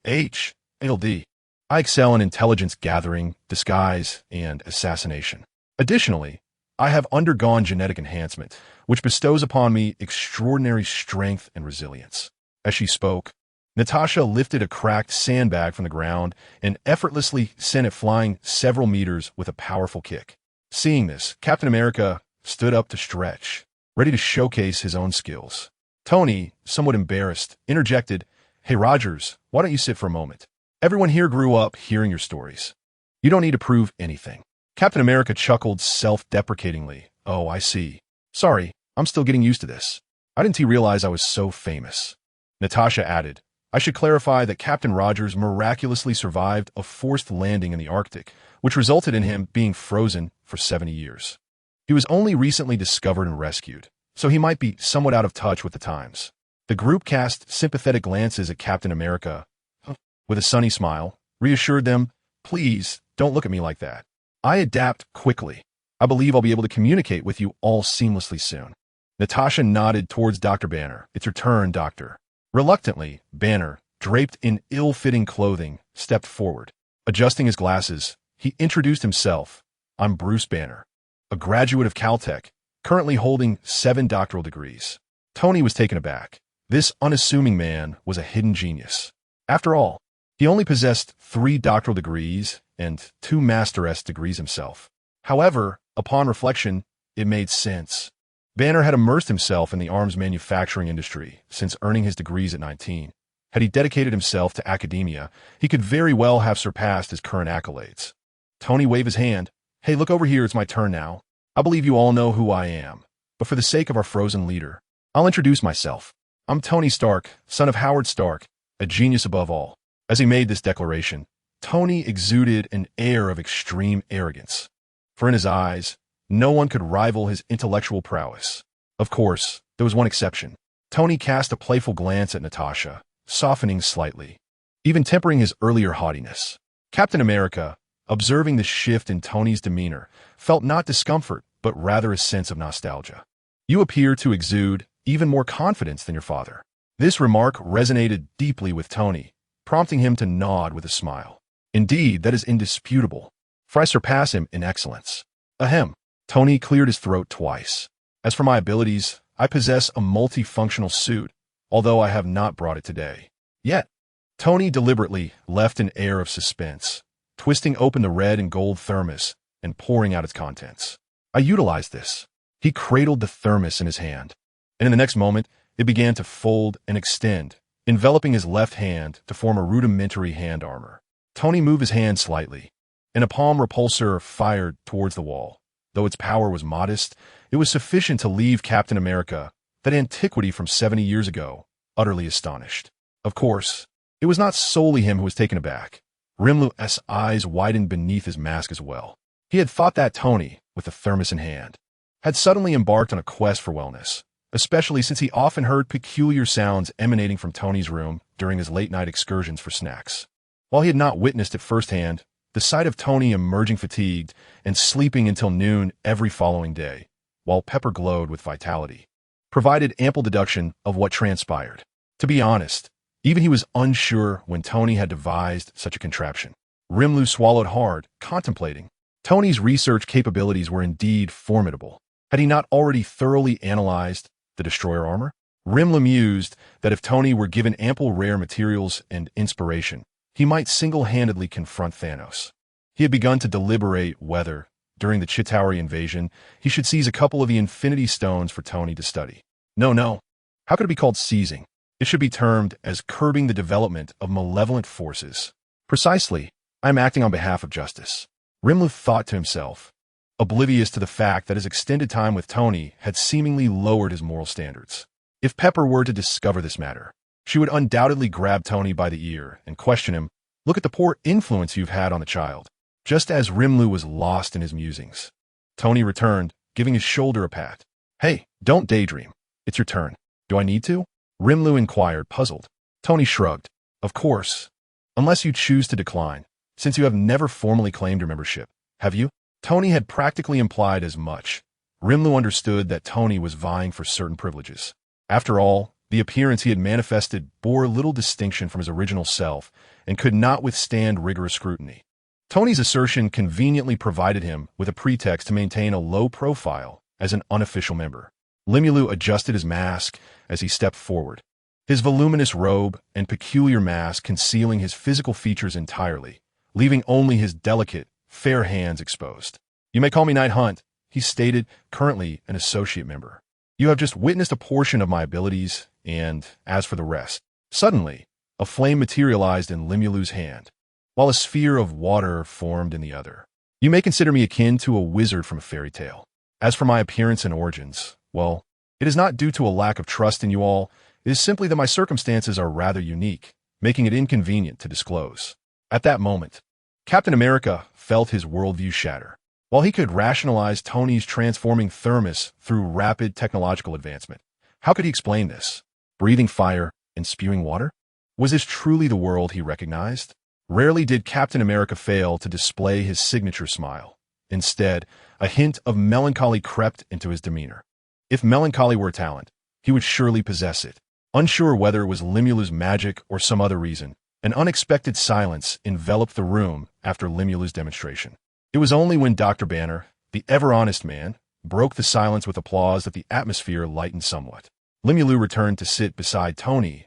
SHIELD. I excel in intelligence gathering, disguise, and assassination. Additionally, I have undergone genetic enhancement, which bestows upon me extraordinary strength and resilience." As she spoke, Natasha lifted a cracked sandbag from the ground and effortlessly sent it flying several meters with a powerful kick. Seeing this, Captain America stood up to stretch, ready to showcase his own skills. Tony, somewhat embarrassed, interjected, "Hey Rogers, why don't you sit for a moment? Everyone here grew up hearing your stories. You don't need to prove anything." Captain America chuckled self-deprecatingly. "Oh, I see. Sorry, I'm still getting used to this. I didn't realize I was so famous." Natasha added, "I should clarify that Captain Rogers miraculously survived a forced landing in the Arctic, which resulted in him being frozen for 70 years. He was only recently discovered and rescued, so he might be somewhat out of touch with the times." The group cast sympathetic glances at Captain America. With a sunny smile, reassured them, "Please, don't look at me like that. I adapt quickly. I believe I'll be able to communicate with you all seamlessly soon." Natasha nodded towards Dr. Banner. "It's your turn, Doctor." Reluctantly, Banner, draped in ill-fitting clothing, stepped forward. Adjusting his glasses, he introduced himself. "I'm Bruce Banner, a graduate of Caltech, currently holding 7 doctoral degrees. Tony was taken aback. This unassuming man was a hidden genius. After all, he only possessed 3 doctoral degrees and 2 Master degrees himself. However, upon reflection, it made sense. Banner had immersed himself in the arms manufacturing industry since earning his degrees at 19. Had he dedicated himself to academia, he could very well have surpassed his current accolades. Tony waved his hand. Hey, look over here, it's my turn now. I believe you all know who I am, but for the sake of our frozen leader, I'll introduce myself. I'm Tony Stark, son of Howard Stark, a genius above all. As he made this declaration, Tony exuded an air of extreme arrogance. For in his eyes, no one could rival his intellectual prowess. Of course, there was one exception. Tony cast a playful glance at Natasha, softening slightly, even tempering his earlier haughtiness. Captain America, observing the shift in Tony's demeanor, felt not discomfort, but rather a sense of nostalgia. You appear to exude even more confidence than your father. This remark resonated deeply with Tony, prompting him to nod with a smile. Indeed, that is indisputable, for I surpass him in excellence. Ahem. Tony cleared his throat twice. As for my abilities, I possess a multifunctional suit, although I have not brought it today. Yet, Tony deliberately left an air of suspense, twisting open the red and gold thermos and pouring out its contents. I utilized this. He cradled the thermos in his hand, and in the next moment, it began to fold and extend, enveloping his left hand to form a rudimentary hand armor. Tony moved his hand slightly, and a palm repulsor fired towards the wall. Though its power was modest, it was sufficient to leave Captain America, that antiquity from 70 years ago, utterly astonished. Of course, it was not solely him who was taken aback. Rimlu's eyes widened beneath his mask as well. He had thought that Tony, with the thermos in hand, had suddenly embarked on a quest for wellness, especially since he often heard peculiar sounds emanating from Tony's room during his late-night excursions for snacks. While he had not witnessed it firsthand, the sight of Tony emerging fatigued and sleeping until noon every following day, while Pepper glowed with vitality, provided ample deduction of what transpired. To be honest, even he was unsure when Tony had devised such a contraption. Rimlu swallowed hard, contemplating. Tony's research capabilities were indeed formidable. Had he not already thoroughly analyzed the destroyer armor? Rimlu mused that if Tony were given ample rare materials and inspiration, he might single-handedly confront Thanos. He had begun to deliberate whether, during the Chitauri invasion, he should seize a couple of the Infinity Stones for Tony to study. No. How could it be called seizing? It should be termed as curbing the development of malevolent forces. Precisely, I am acting on behalf of justice. Rimlu thought to himself, oblivious to the fact that his extended time with Tony had seemingly lowered his moral standards. If Pepper were to discover this matter, she would undoubtedly grab Tony by the ear and question him, "Look at the poor influence you've had on the child." Just as Rimlu was lost in his musings, Tony returned, giving his shoulder a pat. "Hey, don't daydream. It's your turn." "Do I need to?" Rimlu inquired, puzzled. Tony shrugged. "Of course. Unless you choose to decline, since you have never formally claimed your membership. Have you?" Tony had practically implied as much. Rimlu understood that Tony was vying for certain privileges. After all, the appearance he had manifested bore little distinction from his original self and could not withstand rigorous scrutiny. Tony's assertion conveniently provided him with a pretext to maintain a low profile as an unofficial member. Limulu adjusted his mask as he stepped forward, his voluminous robe and peculiar mask concealing his physical features entirely, leaving only his delicate, fair hands exposed. "You may call me Night Hunt," he stated, currently an associate member. "You have just witnessed a portion of my abilities, and as for the rest..." Suddenly, a flame materialized in Limulu's hand, while a sphere of water formed in the other. "You may consider me akin to a wizard from a fairy tale. As for my appearance and origins, well, it is not due to a lack of trust in you all, it is simply that my circumstances are rather unique, making it inconvenient to disclose." At that moment, Captain America felt his worldview shatter. While he could rationalize Tony's transforming thermos through rapid technological advancement, how could he explain this? Breathing fire and spewing water? Was this truly the world he recognized? Rarely did Captain America fail to display his signature smile. Instead, a hint of melancholy crept into his demeanor. If melancholy were a talent, he would surely possess it. Unsure whether it was Limulu's magic or some other reason, an unexpected silence enveloped the room after Limulu's demonstration. It was only when Dr. Banner, the ever-honest man, broke the silence with applause that the atmosphere lightened somewhat. Limulu returned to sit beside Tony,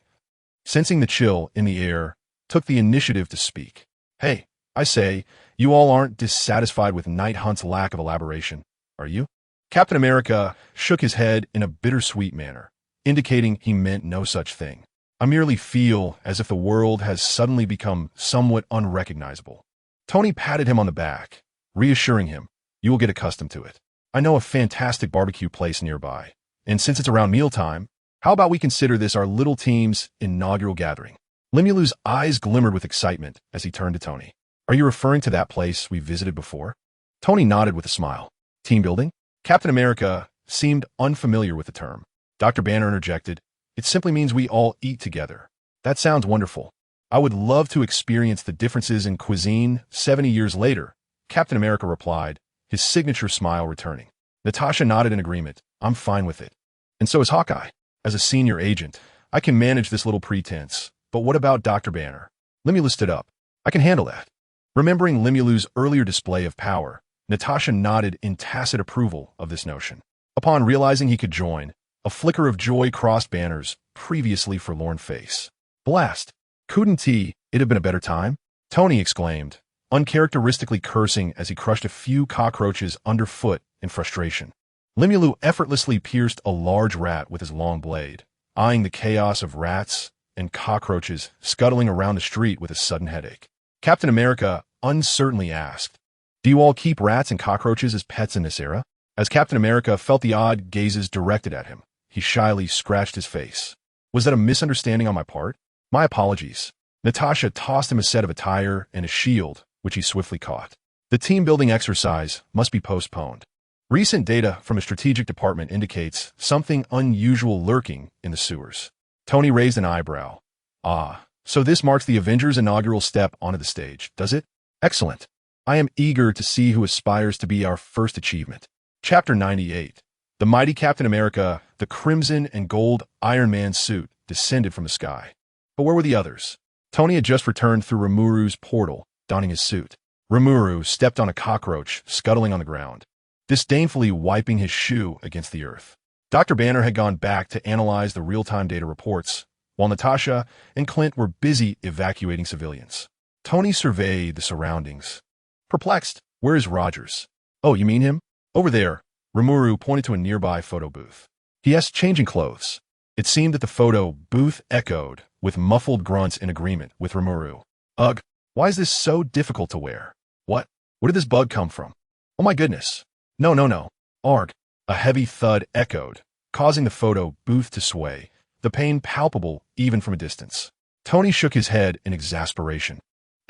sensing the chill in the air, took the initiative to speak. Hey, I say, you all aren't dissatisfied with Night Hunt's lack of elaboration, are you? Captain America shook his head in a bittersweet manner, indicating he meant no such thing. I merely feel as if the world has suddenly become somewhat unrecognizable. Tony patted him on the back, reassuring him, you will get accustomed to it. I know a fantastic barbecue place nearby, and since it's around mealtime, how about we consider this our little team's inaugural gathering? Limulu's eyes glimmered with excitement as he turned to Tony. Are you referring to that place we visited before? Tony nodded with a smile. Team building? Captain America seemed unfamiliar with the term. Dr. Banner interjected, it simply means we all eat together. That sounds wonderful. I would love to experience the differences in cuisine 70 years later, Captain America replied, his signature smile returning. Natasha nodded in agreement. I'm fine with it. And so is Hawkeye. As a senior agent, I can manage this little pretense. But what about Dr. Banner? Limulu stood up. I can handle that. Remembering Limulu's earlier display of power, Natasha nodded in tacit approval of this notion. Upon realizing he could join, a flicker of joy crossed Banner's previously forlorn face. Blast! Couldn't it have been a better time? Tony exclaimed, uncharacteristically cursing as he crushed a few cockroaches underfoot in frustration. Limulu effortlessly pierced a large rat with his long blade, eyeing the chaos of rats and cockroaches scuttling around the street with a sudden headache. Captain America uncertainly asked, do you all keep rats and cockroaches as pets in this era? As Captain America felt the odd gazes directed at him, he shyly scratched his face. Was that a misunderstanding on my part? My apologies. Natasha tossed him a set of attire and a shield, which he swiftly caught. The team-building exercise must be postponed. Recent data from a strategic department indicates something unusual lurking in the sewers. Tony raised an eyebrow. Ah, so this marks the Avengers' inaugural step onto the stage, does it? Excellent. I am eager to see who aspires to be our first achievement. Chapter 98. The mighty Captain America, the crimson and gold Iron Man suit, descended from the sky. But where were the others? Tony had just returned through Rimuru's portal, donning his suit. Rimuru stepped on a cockroach scuttling on the ground, disdainfully wiping his shoe against the earth. Dr. Banner had gone back to analyze the real-time data reports, while Natasha and Clint were busy evacuating civilians. Tony surveyed the surroundings. Perplexed, where is Rogers? Oh, you mean him? Over there. Rimuru pointed to a nearby photo booth. Yes, changing clothes. It seemed that the photo booth echoed with muffled grunts in agreement with Rimuru. Ugh, why is this so difficult to wear? What? Where did this bug come from? Oh my goodness. No. Arg. A heavy thud echoed, causing the photo booth to sway, the pain palpable even from a distance. Tony shook his head in exasperation.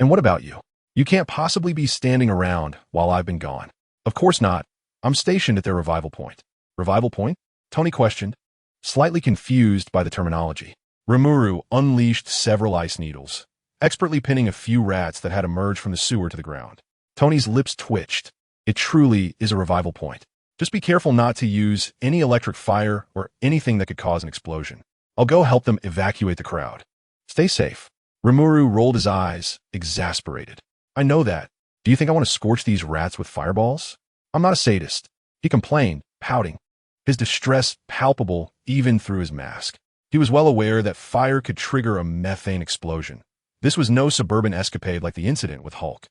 And what about you? You can't possibly be standing around while I've been gone. Of course not. I'm stationed at their revival point. Revival point? Tony questioned, slightly confused by the terminology. Rimuru unleashed several ice needles, expertly pinning a few rats that had emerged from the sewer to the ground. Tony's lips twitched. It truly is a revival point. Just be careful not to use any electric fire or anything that could cause an explosion. I'll go help them evacuate the crowd. Stay safe. Rimuru rolled his eyes, exasperated. I know that. Do you think I want to scorch these rats with fireballs? I'm not a sadist. He complained, pouting, his distress palpable even through his mask. He was well aware that fire could trigger a methane explosion. This was no suburban escapade like the incident with Hulk,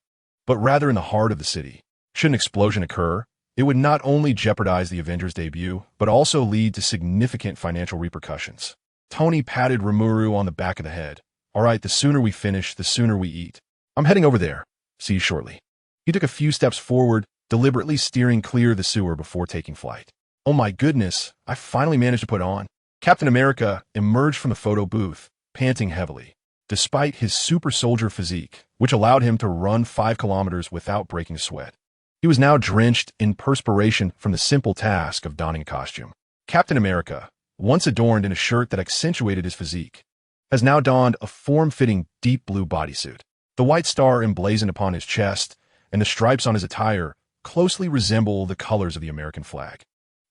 but rather in the heart of the city. Should an explosion occur, it would not only jeopardize the Avengers' debut, but also lead to significant financial repercussions. Tony patted Rimuru on the back of the head. All right, the sooner we finish, the sooner we eat. I'm heading over there. See you shortly. He took a few steps forward, deliberately steering clear of the sewer before taking flight. Oh my goodness, I finally managed to put on. Captain America emerged from the photo booth, panting heavily, despite his super soldier physique, which allowed him to run 5 kilometers without breaking a sweat. He was now drenched in perspiration from the simple task of donning a costume. Captain America, once adorned in a shirt that accentuated his physique, has now donned a form-fitting deep blue bodysuit. The white star emblazoned upon his chest and the stripes on his attire closely resemble the colors of the American flag.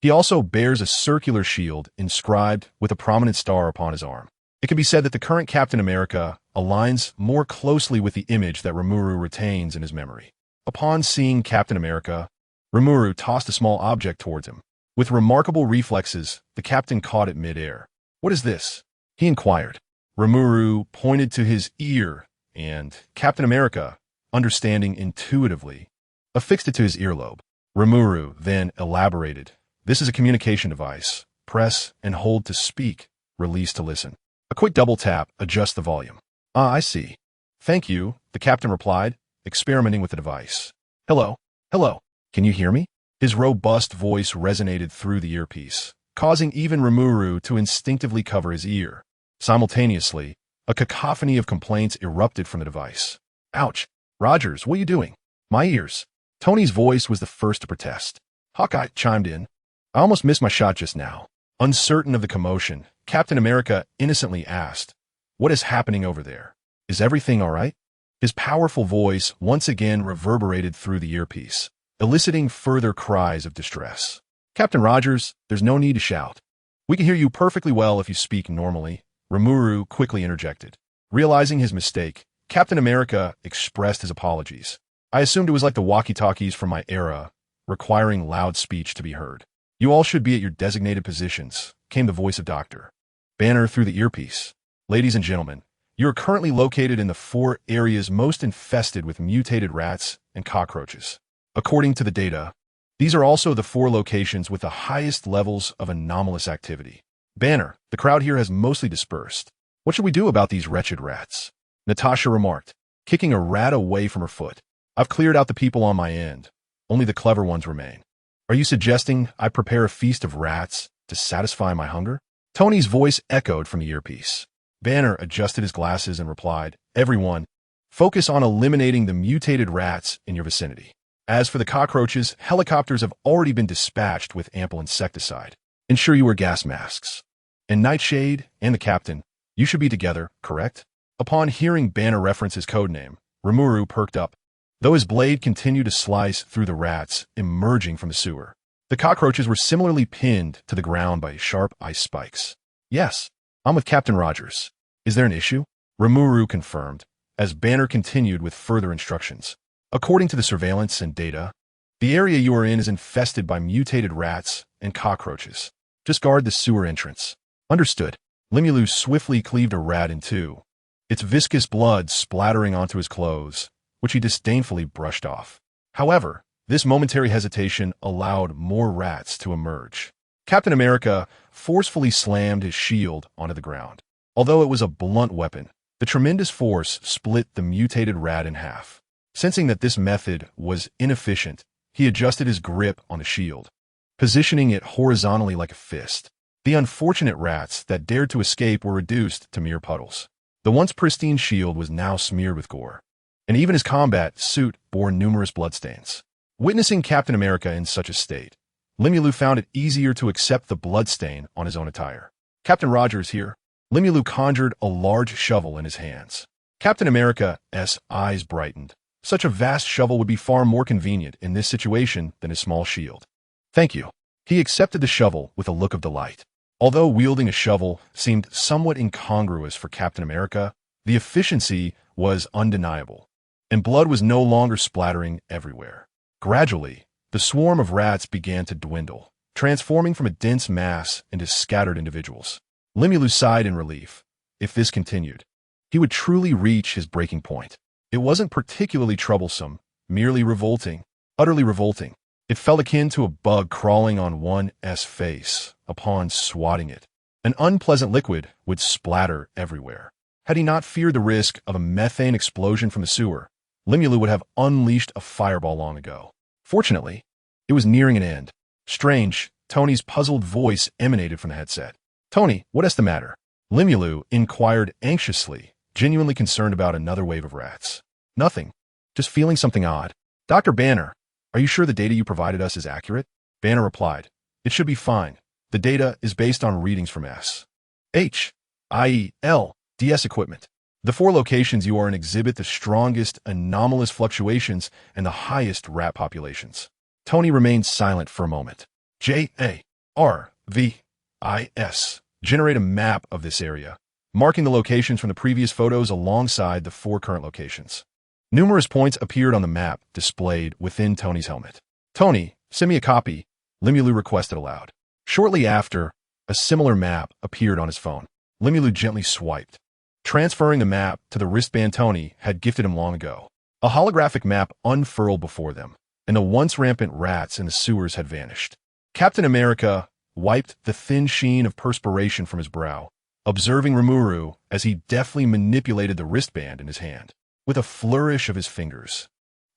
He also bears a circular shield inscribed with a prominent star upon his arm. It can be said that the current Captain America aligns more closely with the image that Rimuru retains in his memory. Upon seeing Captain America, Rimuru tossed a small object towards him. With remarkable reflexes, the captain caught it mid-air. "What is this?" he inquired. Rimuru pointed to his ear, and Captain America, understanding intuitively, affixed it to his earlobe. Rimuru then elaborated. "This is a communication device. Press and hold to speak, release to listen. A quick double tap adjusts the volume." "Ah, I see. Thank you," the captain replied, experimenting with the device. "Hello? Hello? Can you hear me?" His robust voice resonated through the earpiece, causing even Rimuru to instinctively cover his ear. Simultaneously, a cacophony of complaints erupted from the device. "Ouch! Rogers, what are you doing? My ears!" Tony's voice was the first to protest. Hawkeye chimed in. "I almost missed my shot just now." Uncertain of the commotion, Captain America innocently asked, "What is happening over there? Is everything all right?" His powerful voice once again reverberated through the earpiece, eliciting further cries of distress. "Captain Rogers, there's no need to shout. We can hear you perfectly well if you speak normally," Rimuru quickly interjected. Realizing his mistake, Captain America expressed his apologies. "I assumed it was like the walkie-talkies from my era, requiring loud speech to be heard. You all should be at your designated positions," came the voice of Dr. Banner through the earpiece. "Ladies and gentlemen, you are currently located in the 4 areas most infested with mutated rats and cockroaches. According to the data, these are also the 4 locations with the highest levels of anomalous activity. Banner, the crowd here has mostly dispersed. What should we do about these wretched rats?" Natasha remarked, kicking a rat away from her foot. "I've cleared out the people on my end. Only the clever ones remain. Are you suggesting I prepare a feast of rats to satisfy my hunger?" Tony's voice echoed from the earpiece. Banner adjusted his glasses and replied, "Everyone, focus on eliminating the mutated rats in your vicinity. As for the cockroaches, helicopters have already been dispatched with ample insecticide. Ensure you wear gas masks. And Nightshade and the captain, you should be together, correct?" Upon hearing Banner reference his codename, Rimuru perked up, though his blade continued to slice through the rats emerging from the sewer. The cockroaches were similarly pinned to the ground by sharp ice spikes. "Yes, I'm with Captain Rogers. Is there an issue?" Rimuru confirmed, as Banner continued with further instructions. "According to the surveillance and data, the area you are in is infested by mutated rats and cockroaches. Just guard the sewer entrance." "Understood." Limulu swiftly cleaved a rat in 2, its viscous blood splattering onto his clothes, which he disdainfully brushed off. However, this momentary hesitation allowed more rats to emerge. Captain America forcefully slammed his shield onto the ground. Although it was a blunt weapon, the tremendous force split the mutated rat in half. Sensing that this method was inefficient, he adjusted his grip on the shield, positioning it horizontally like a fist. The unfortunate rats that dared to escape were reduced to mere puddles. The once pristine shield was now smeared with gore, and even his combat suit bore numerous bloodstains. Witnessing Captain America in such a state, Limulu found it easier to accept the bloodstain on his own attire. "Captain Rogers here." Limulu conjured a large shovel in his hands. Captain America's eyes brightened. Such a vast shovel would be far more convenient in this situation than his small shield. "Thank you." He accepted the shovel with a look of delight. Although wielding a shovel seemed somewhat incongruous for Captain America, the efficiency was undeniable, and blood was no longer splattering everywhere. Gradually, the swarm of rats began to dwindle, transforming from a dense mass into scattered individuals. Limulu sighed in relief. If this continued, he would truly reach his breaking point. It wasn't particularly troublesome, merely revolting, utterly revolting. It felt akin to a bug crawling on one's face upon swatting it. An unpleasant liquid would splatter everywhere. Had he not feared the risk of a methane explosion from the sewer, Limulu would have unleashed a fireball long ago. Fortunately, it was nearing an end. "Strange," Tony's puzzled voice emanated from the headset. "Tony, what is the matter?" Limulu inquired anxiously, genuinely concerned about another wave of rats. "Nothing. Just feeling something odd." "Dr. Banner, are you sure the data you provided us is accurate?" Banner replied, "It should be fine. The data is based on readings from IELDS equipment. The 4 locations you are in exhibit the strongest anomalous fluctuations and the highest rat populations." Tony remained silent for a moment. JARVIS. Generate a map of this area, marking the locations from the previous photos alongside the 4 current locations. Numerous points appeared on the map displayed within Tony's helmet. Tony, Send me a copy, Limulu requested aloud. Shortly after, a similar map appeared on his phone. Limulu gently swiped, transferring the map to the wristband Tony had gifted him long ago. A holographic map unfurled before them, and the once rampant rats in the sewers had vanished. Captain America wiped the thin sheen of perspiration from his brow, observing Rimuru as he deftly manipulated the wristband in his hand. With a flourish of his fingers,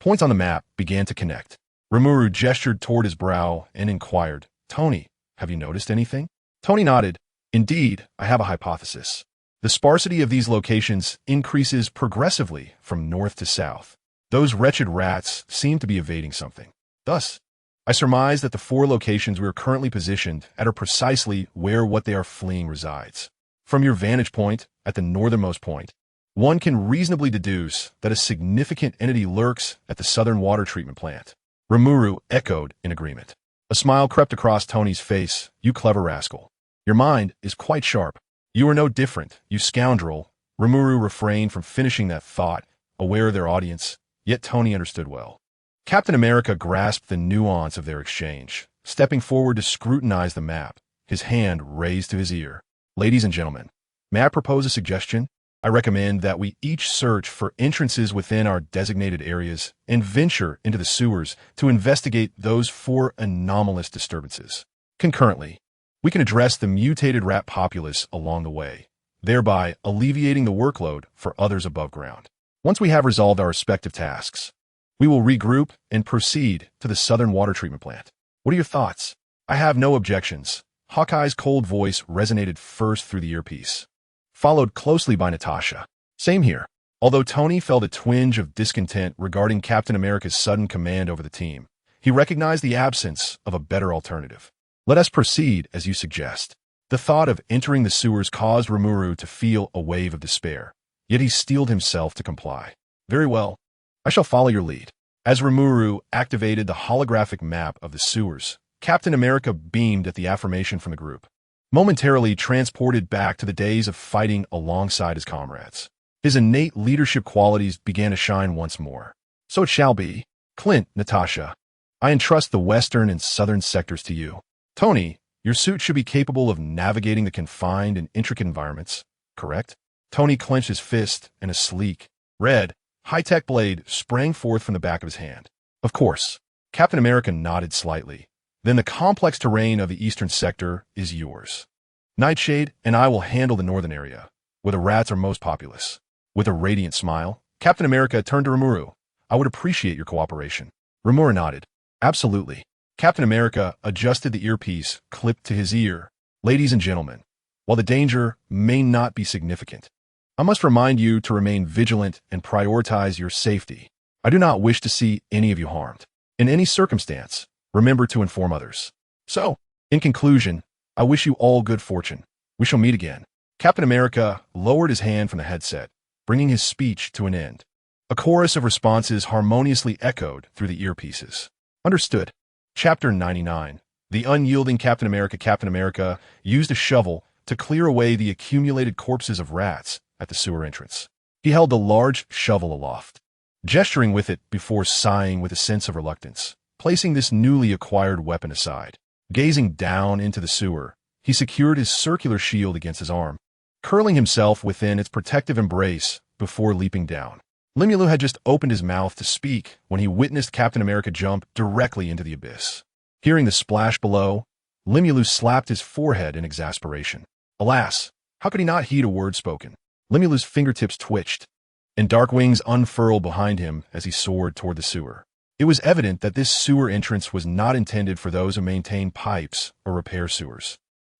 points on the map began to connect. Rimuru gestured toward his brow and inquired, "Tony, have you noticed anything?" Tony nodded. "Indeed, I have a hypothesis. The sparsity of these locations increases progressively from north to south. Those wretched rats seem to be evading something. Thus, I surmise that the 4 locations we are currently positioned at are precisely where what they are fleeing resides. From your vantage point, at the northernmost point, one can reasonably deduce that a significant entity lurks at the southern water treatment plant." Rimuru echoed in agreement. A smile crept across Tony's face. "You clever rascal. Your mind is quite sharp. You are no different, you scoundrel." Rimuru refrained from finishing that thought, aware of their audience, yet Tony understood well. Captain America grasped the nuance of their exchange, stepping forward to scrutinize the map, his hand raised to his ear. "Ladies and gentlemen, may I propose a suggestion? I recommend that we each search for entrances within our designated areas and venture into the sewers to investigate those 4 anomalous disturbances. Concurrently, we can address the mutated rat populace along the way, thereby alleviating the workload for others above ground. Once we have resolved our respective tasks, we will regroup and proceed to the southern water treatment plant. What are your thoughts?" "I have no objections." Hawkeye's cold voice resonated first through the earpiece, followed closely by Natasha. "Same here." Although Tony felt a twinge of discontent regarding Captain America's sudden command over the team, he recognized the absence of a better alternative. "Let us proceed as you suggest." The thought of entering the sewers caused Rimuru to feel a wave of despair, yet he steeled himself to comply. "Very well. I shall follow your lead." As Rimuru activated the holographic map of the sewers, Captain America beamed at the affirmation from the group, momentarily transported back to the days of fighting alongside his comrades. His innate leadership qualities began to shine once more. "So it shall be. Clint, Natasha, I entrust the western and southern sectors to you. Tony, your suit should be capable of navigating the confined and intricate environments, correct?" Tony clenched his fist, and a sleek, red, high-tech blade sprang forth from the back of his hand. "Of course." Captain America nodded slightly. "Then the complex terrain of the eastern sector is yours. Nightshade and I will handle the northern area, where the rats are most populous." With a radiant smile, Captain America turned to Rimuru. "I would appreciate your cooperation." Rimuru nodded. "Absolutely." Captain America adjusted the earpiece clipped to his ear. "Ladies and gentlemen, while the danger may not be significant, I must remind you to remain vigilant and prioritize your safety. I do not wish to see any of you harmed. In any circumstance, remember to inform others. So, in conclusion, I wish you all good fortune. We shall meet again." Captain America lowered his hand from the headset, bringing his speech to an end. A chorus of responses harmoniously echoed through the earpieces. "Understood." Chapter 99. The unyielding Captain America. Captain America used a shovel to clear away the accumulated corpses of rats at the sewer entrance. He held the large shovel aloft, gesturing with it before sighing with a sense of reluctance, placing this newly acquired weapon aside. Gazing down into the sewer, he secured his circular shield against his arm, curling himself within its protective embrace before leaping down. Limulu had just opened his mouth to speak when he witnessed Captain America jump directly into the abyss. Hearing the splash below, Limulu slapped his forehead in exasperation. Alas, how could he not heed a word spoken? Limulu's fingertips twitched, and dark wings unfurled behind him as he soared toward the sewer. It was evident that this sewer entrance was not intended for those who maintain pipes or repair sewers.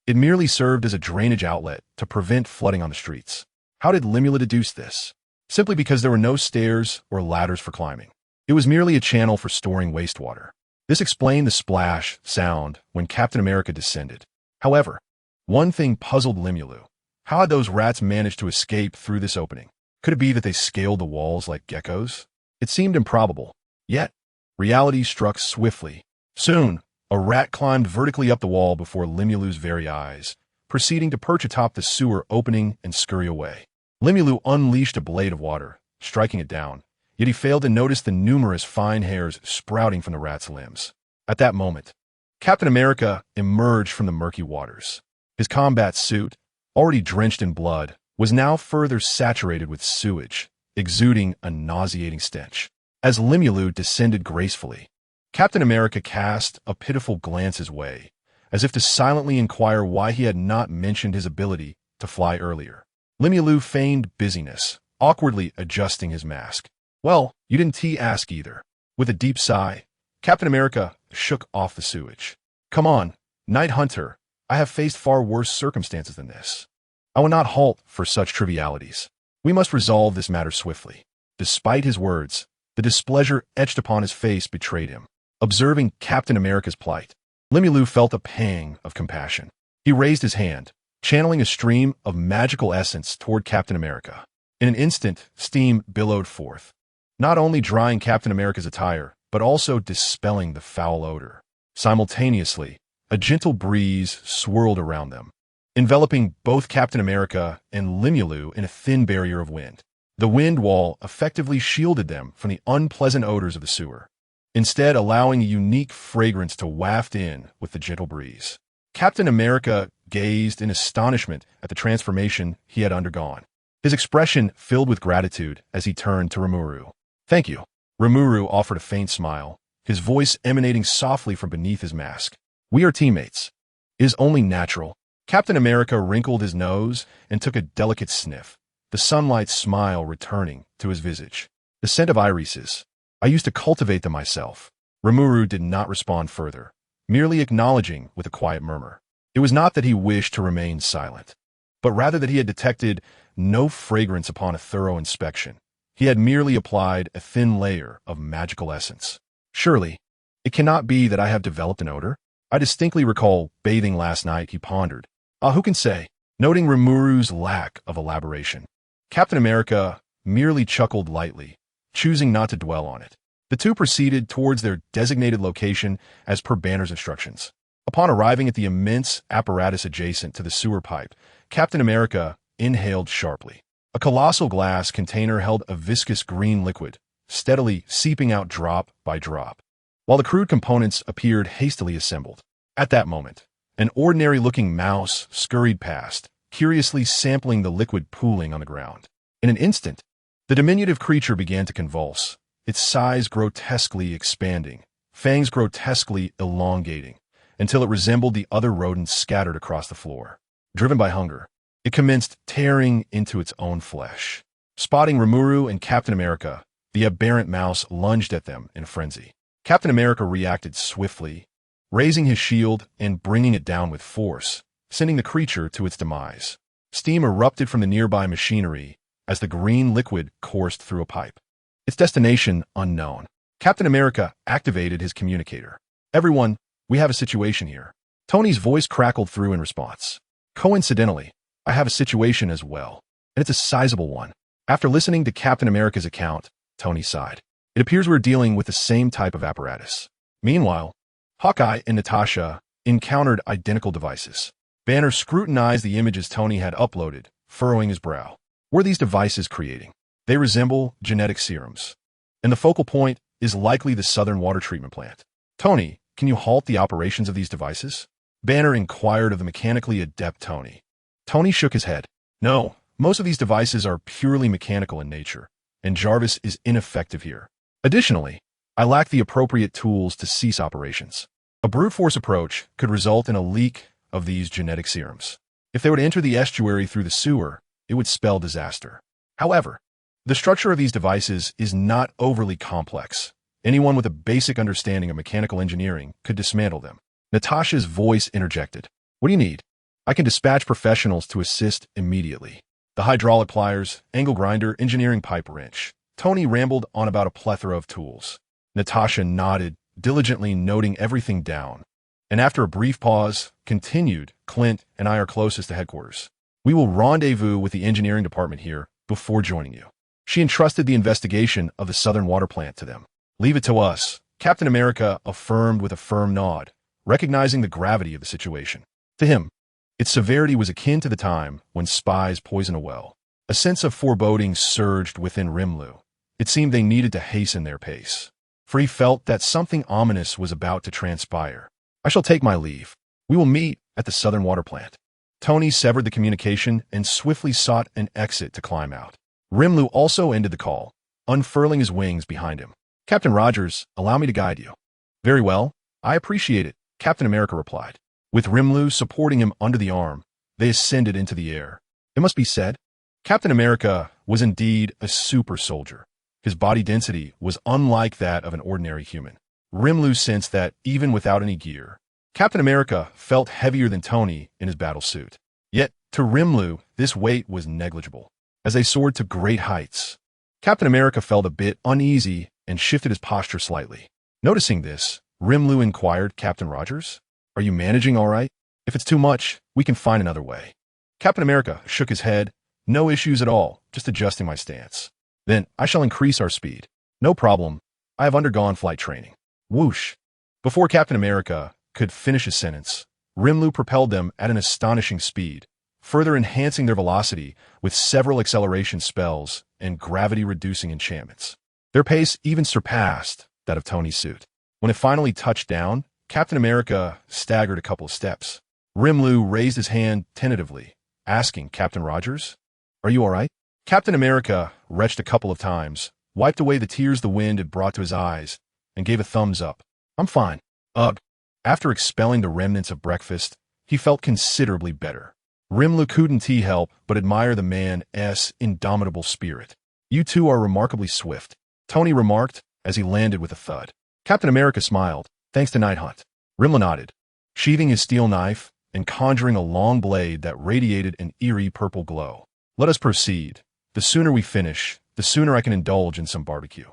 It merely served as a drainage outlet to prevent flooding on the streets. How did Limula deduce this? Simply because there were no stairs or ladders for climbing. It was merely a channel for storing wastewater. This explained the splash sound when Captain America descended. However, one thing puzzled Limulu. How had those rats managed to escape through this opening? Could it be that they scaled the walls like geckos? It seemed improbable. Yet, reality struck swiftly. Soon, a rat climbed vertically up the wall before Limulu's very eyes, proceeding to perch atop the sewer opening and scurry away. Limulu unleashed a blade of water, striking it down, yet he failed to notice the numerous fine hairs sprouting from the rat's limbs. At that moment, Captain America emerged from the murky waters. His combat suit, already drenched in blood, was now further saturated with sewage, exuding a nauseating stench. As Limulu descended gracefully, Captain America cast a pitiful glance his way, as if to silently inquire why he had not mentioned his ability to fly earlier. Limulu feigned busyness, awkwardly adjusting his mask. Well, you didn't ask either. With a deep sigh, Captain America shook off the sewage. Come on, Night Hunter, I have faced far worse circumstances than this. I will not halt for such trivialities. We must resolve this matter swiftly. Despite his words, the displeasure etched upon his face betrayed him. Observing Captain America's plight, Limulu felt a pang of compassion. He raised his hand, channeling a stream of magical essence toward Captain America. In an instant, steam billowed forth, not only drying Captain America's attire, but also dispelling the foul odor. Simultaneously, a gentle breeze swirled around them, enveloping both Captain America and Limulu in a thin barrier of wind. The wind wall effectively shielded them from the unpleasant odors of the sewer, instead allowing a unique fragrance to waft in with the gentle breeze. Captain America gazed in astonishment at the transformation he had undergone. His expression filled with gratitude as he turned to Rimuru. Thank you. Rimuru offered a faint smile, his voice emanating softly from beneath his mask. We are teammates. It is only natural. Captain America wrinkled his nose and took a delicate sniff, the sunlight smile returning to his visage. The scent of irises. I used to cultivate them myself. Rimuru did not respond further, merely acknowledging with a quiet murmur. It was not that he wished to remain silent, but rather that he had detected no fragrance upon a thorough inspection. He had merely applied a thin layer of magical essence. Surely, it cannot be that I have developed an odor? I distinctly recall bathing last night, he pondered. Who can say? Noting Rimuru's lack of elaboration, Captain America merely chuckled lightly, choosing not to dwell on it. The two proceeded towards their designated location as per Banner's instructions. Upon arriving at the immense apparatus adjacent to the sewer pipe, Captain America inhaled sharply. A colossal glass container held a viscous green liquid, steadily seeping out drop by drop, while the crude components appeared hastily assembled. At that moment, an ordinary-looking mouse scurried past, curiously sampling the liquid pooling on the ground. In an instant, the diminutive creature began to convulse, its size grotesquely expanding, fangs grotesquely elongating, until it resembled the other rodents scattered across the floor. Driven by hunger, it commenced tearing into its own flesh. Spotting Rimuru and Captain America, the aberrant mouse lunged at them in a frenzy. Captain America reacted swiftly, raising his shield and bringing it down with force, sending the creature to its demise. Steam erupted from the nearby machinery as the green liquid coursed through a pipe. Its destination unknown. Captain America activated his communicator. Everyone, we have a situation here. Tony's voice crackled through in response. Coincidentally, I have a situation as well, and it's a sizable one. After listening to Captain America's account, Tony sighed. It appears we're dealing with the same type of apparatus. Meanwhile, Hawkeye and Natasha encountered identical devices. Banner scrutinized the images Tony had uploaded, furrowing his brow. What are these devices creating? They resemble genetic serums, and the focal point is likely the Southern Water Treatment Plant. Tony, can you halt the operations of these devices? Banner inquired of the mechanically adept Tony. Tony shook his head. No, most of these devices are purely mechanical in nature, and Jarvis is ineffective here. Additionally, I lack the appropriate tools to cease operations. A brute force approach could result in a leak of these genetic serums. If they were to enter the estuary through the sewer, it would spell disaster. However, the structure of these devices is not overly complex. Anyone with a basic understanding of mechanical engineering could dismantle them. Natasha's voice interjected. What do you need? I can dispatch professionals to assist immediately. The hydraulic pliers, angle grinder, engineering pipe wrench. Tony rambled on about a plethora of tools. Natasha nodded, diligently noting everything down, and after a brief pause, continued, Clint and I are closest to headquarters. We will rendezvous with the engineering department here before joining you. She entrusted the investigation of the Southern Water Plant to them. Leave it to us, Captain America affirmed with a firm nod, recognizing the gravity of the situation. To him, its severity was akin to the time when spies poison a well. A sense of foreboding surged within Rimlu. It seemed they needed to hasten their pace. for he felt that something ominous was about to transpire. I shall take my leave. We will meet at the southern water plant. Tony severed the communication and swiftly sought an exit to climb out. Rimlu also ended the call, unfurling his wings behind him. Captain Rogers, allow me to guide you. Very well, I appreciate it, Captain America replied. With Rimlu supporting him under the arm, they ascended into the air. It must be said, Captain America was indeed a super soldier. His body density was unlike that of an ordinary human. Rimlu sensed that even without any gear, Captain America felt heavier than Tony in his battle suit. Yet, to Rimlu, this weight was negligible. As they soared to great heights, Captain America felt a bit uneasy and shifted his posture slightly. Noticing this, Rimlu inquired, Captain Rogers, are you managing all right? If it's too much, we can find another way. Captain America shook his head. No issues at all, just adjusting my stance. Then I shall increase our speed. No problem. I have undergone flight training. Whoosh. Before Captain America could finish his sentence, Rimlu propelled them at an astonishing speed, further enhancing their velocity with several acceleration spells and gravity-reducing enchantments. Their pace even surpassed that of Tony's suit. When it finally touched down, Captain America staggered a couple of steps. Rimlu raised his hand tentatively, asking, Captain Rogers, are you all right? Captain America retched a couple of times, wiped away the tears the wind had brought to his eyes, and gave a thumbs up. I'm fine. Ugh. After expelling the remnants of breakfast, he felt considerably better. Rimlu couldn't help but admire the man's indomitable spirit. You two are remarkably swift, Tony remarked as he landed with a thud. Captain America smiled, thanks to Night Hunt. Rimlu nodded, sheathing his steel knife and conjuring a long blade that radiated an eerie purple glow. Let us proceed. The sooner we finish, the sooner I can indulge in some barbecue.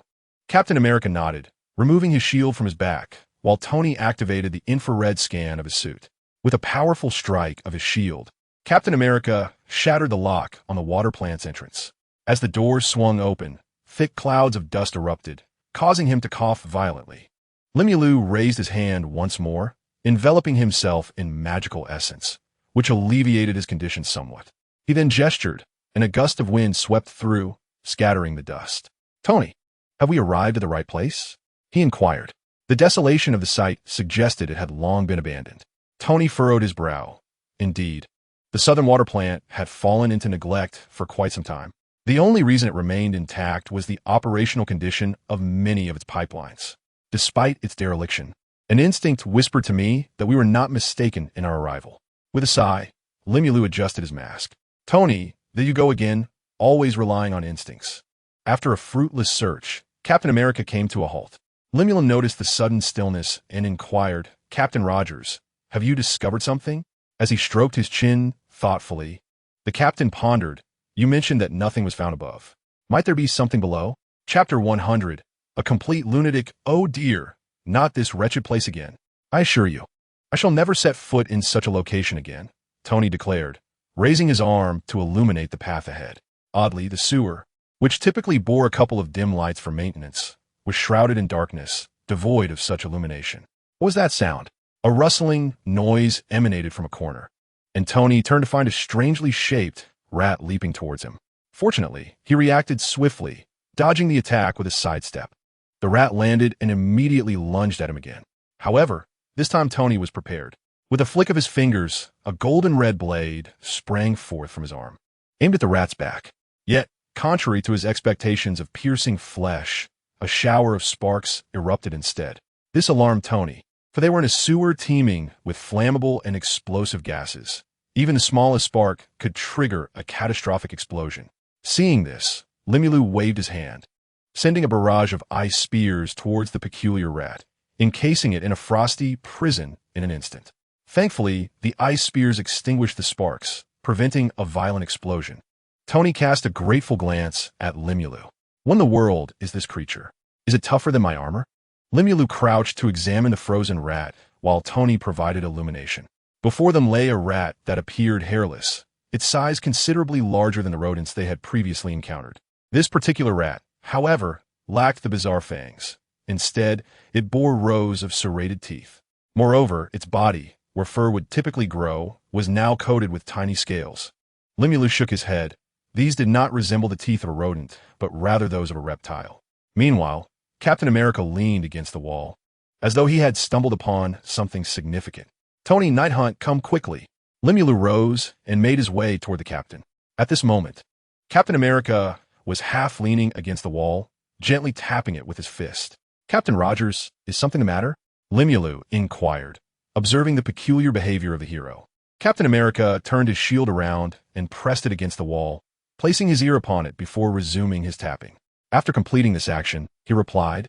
Captain America nodded, removing his shield from his back, while Tony activated the infrared scan of his suit. With a powerful strike of his shield, Captain America shattered the lock on the water plant's entrance. As the doors swung open, thick clouds of dust erupted, causing him to cough violently. Limulu raised his hand once more, enveloping himself in magical essence, which alleviated his condition somewhat. He then gestured, and a gust of wind swept through, scattering the dust. Tony, have we arrived at the right place? He inquired. The desolation of the site suggested it had long been abandoned. Tony furrowed his brow. Indeed, the southern water plant had fallen into neglect for quite some time. The only reason it remained intact was the operational condition of many of its pipelines. Despite its dereliction, an instinct whispered to me that we were not mistaken in our arrival. With a sigh, Limulu adjusted his mask. Tony, there you go again, always relying on instincts. After a fruitless search, Captain America came to a halt. Limula noticed the sudden stillness and inquired, Captain Rogers, have you discovered something? As he stroked his chin thoughtfully, the captain pondered, you mentioned that nothing was found above. Might there be something below? Chapter 100, a complete lunatic, oh dear, not this wretched place again. I assure you, I shall never set foot in such a location again, Tony declared, raising his arm to illuminate the path ahead. Oddly, the sewer, which typically bore a couple of dim lights for maintenance, was shrouded in darkness, devoid of such illumination. What was that sound? A rustling noise emanated from a corner, and Tony turned to find a strangely shaped rat leaping towards him. Fortunately, he reacted swiftly, dodging the attack with a sidestep. The rat landed and immediately lunged at him again. However, this time Tony was prepared. With a flick of his fingers, a golden red blade sprang forth from his arm, aimed at the rat's back. Yet, contrary to his expectations of piercing flesh, a shower of sparks erupted instead. This alarmed Tony, for they were in a sewer teeming with flammable and explosive gases. Even the smallest spark could trigger a catastrophic explosion. Seeing this, Limulu waved his hand, sending a barrage of ice spears towards the peculiar rat, encasing it in a frosty prison in an instant. Thankfully, the ice spears extinguished the sparks, preventing a violent explosion. Tony cast a grateful glance at Limulu. What in the world is this creature? Is it tougher than my armor? Limulu crouched to examine the frozen rat, while Tony provided illumination. Before them lay a rat that appeared hairless, its size considerably larger than the rodents they had previously encountered. This particular rat, however, lacked the bizarre fangs. Instead, it bore rows of serrated teeth. Moreover, its body, where fur would typically grow, was now coated with tiny scales. Limulu shook his head. These did not resemble the teeth of a rodent, but rather those of a reptile. Meanwhile, Captain America leaned against the wall, as though he had stumbled upon something significant. Tony, Nighthunt, come quickly. Limulu rose and made his way toward the captain. At this moment, Captain America was half leaning against the wall, gently tapping it with his fist. Captain Rogers, is something the matter? Limulu inquired, observing the peculiar behavior of the hero. Captain America turned his shield around and pressed it against the wall, placing his ear upon it before resuming his tapping. After completing this action, he replied,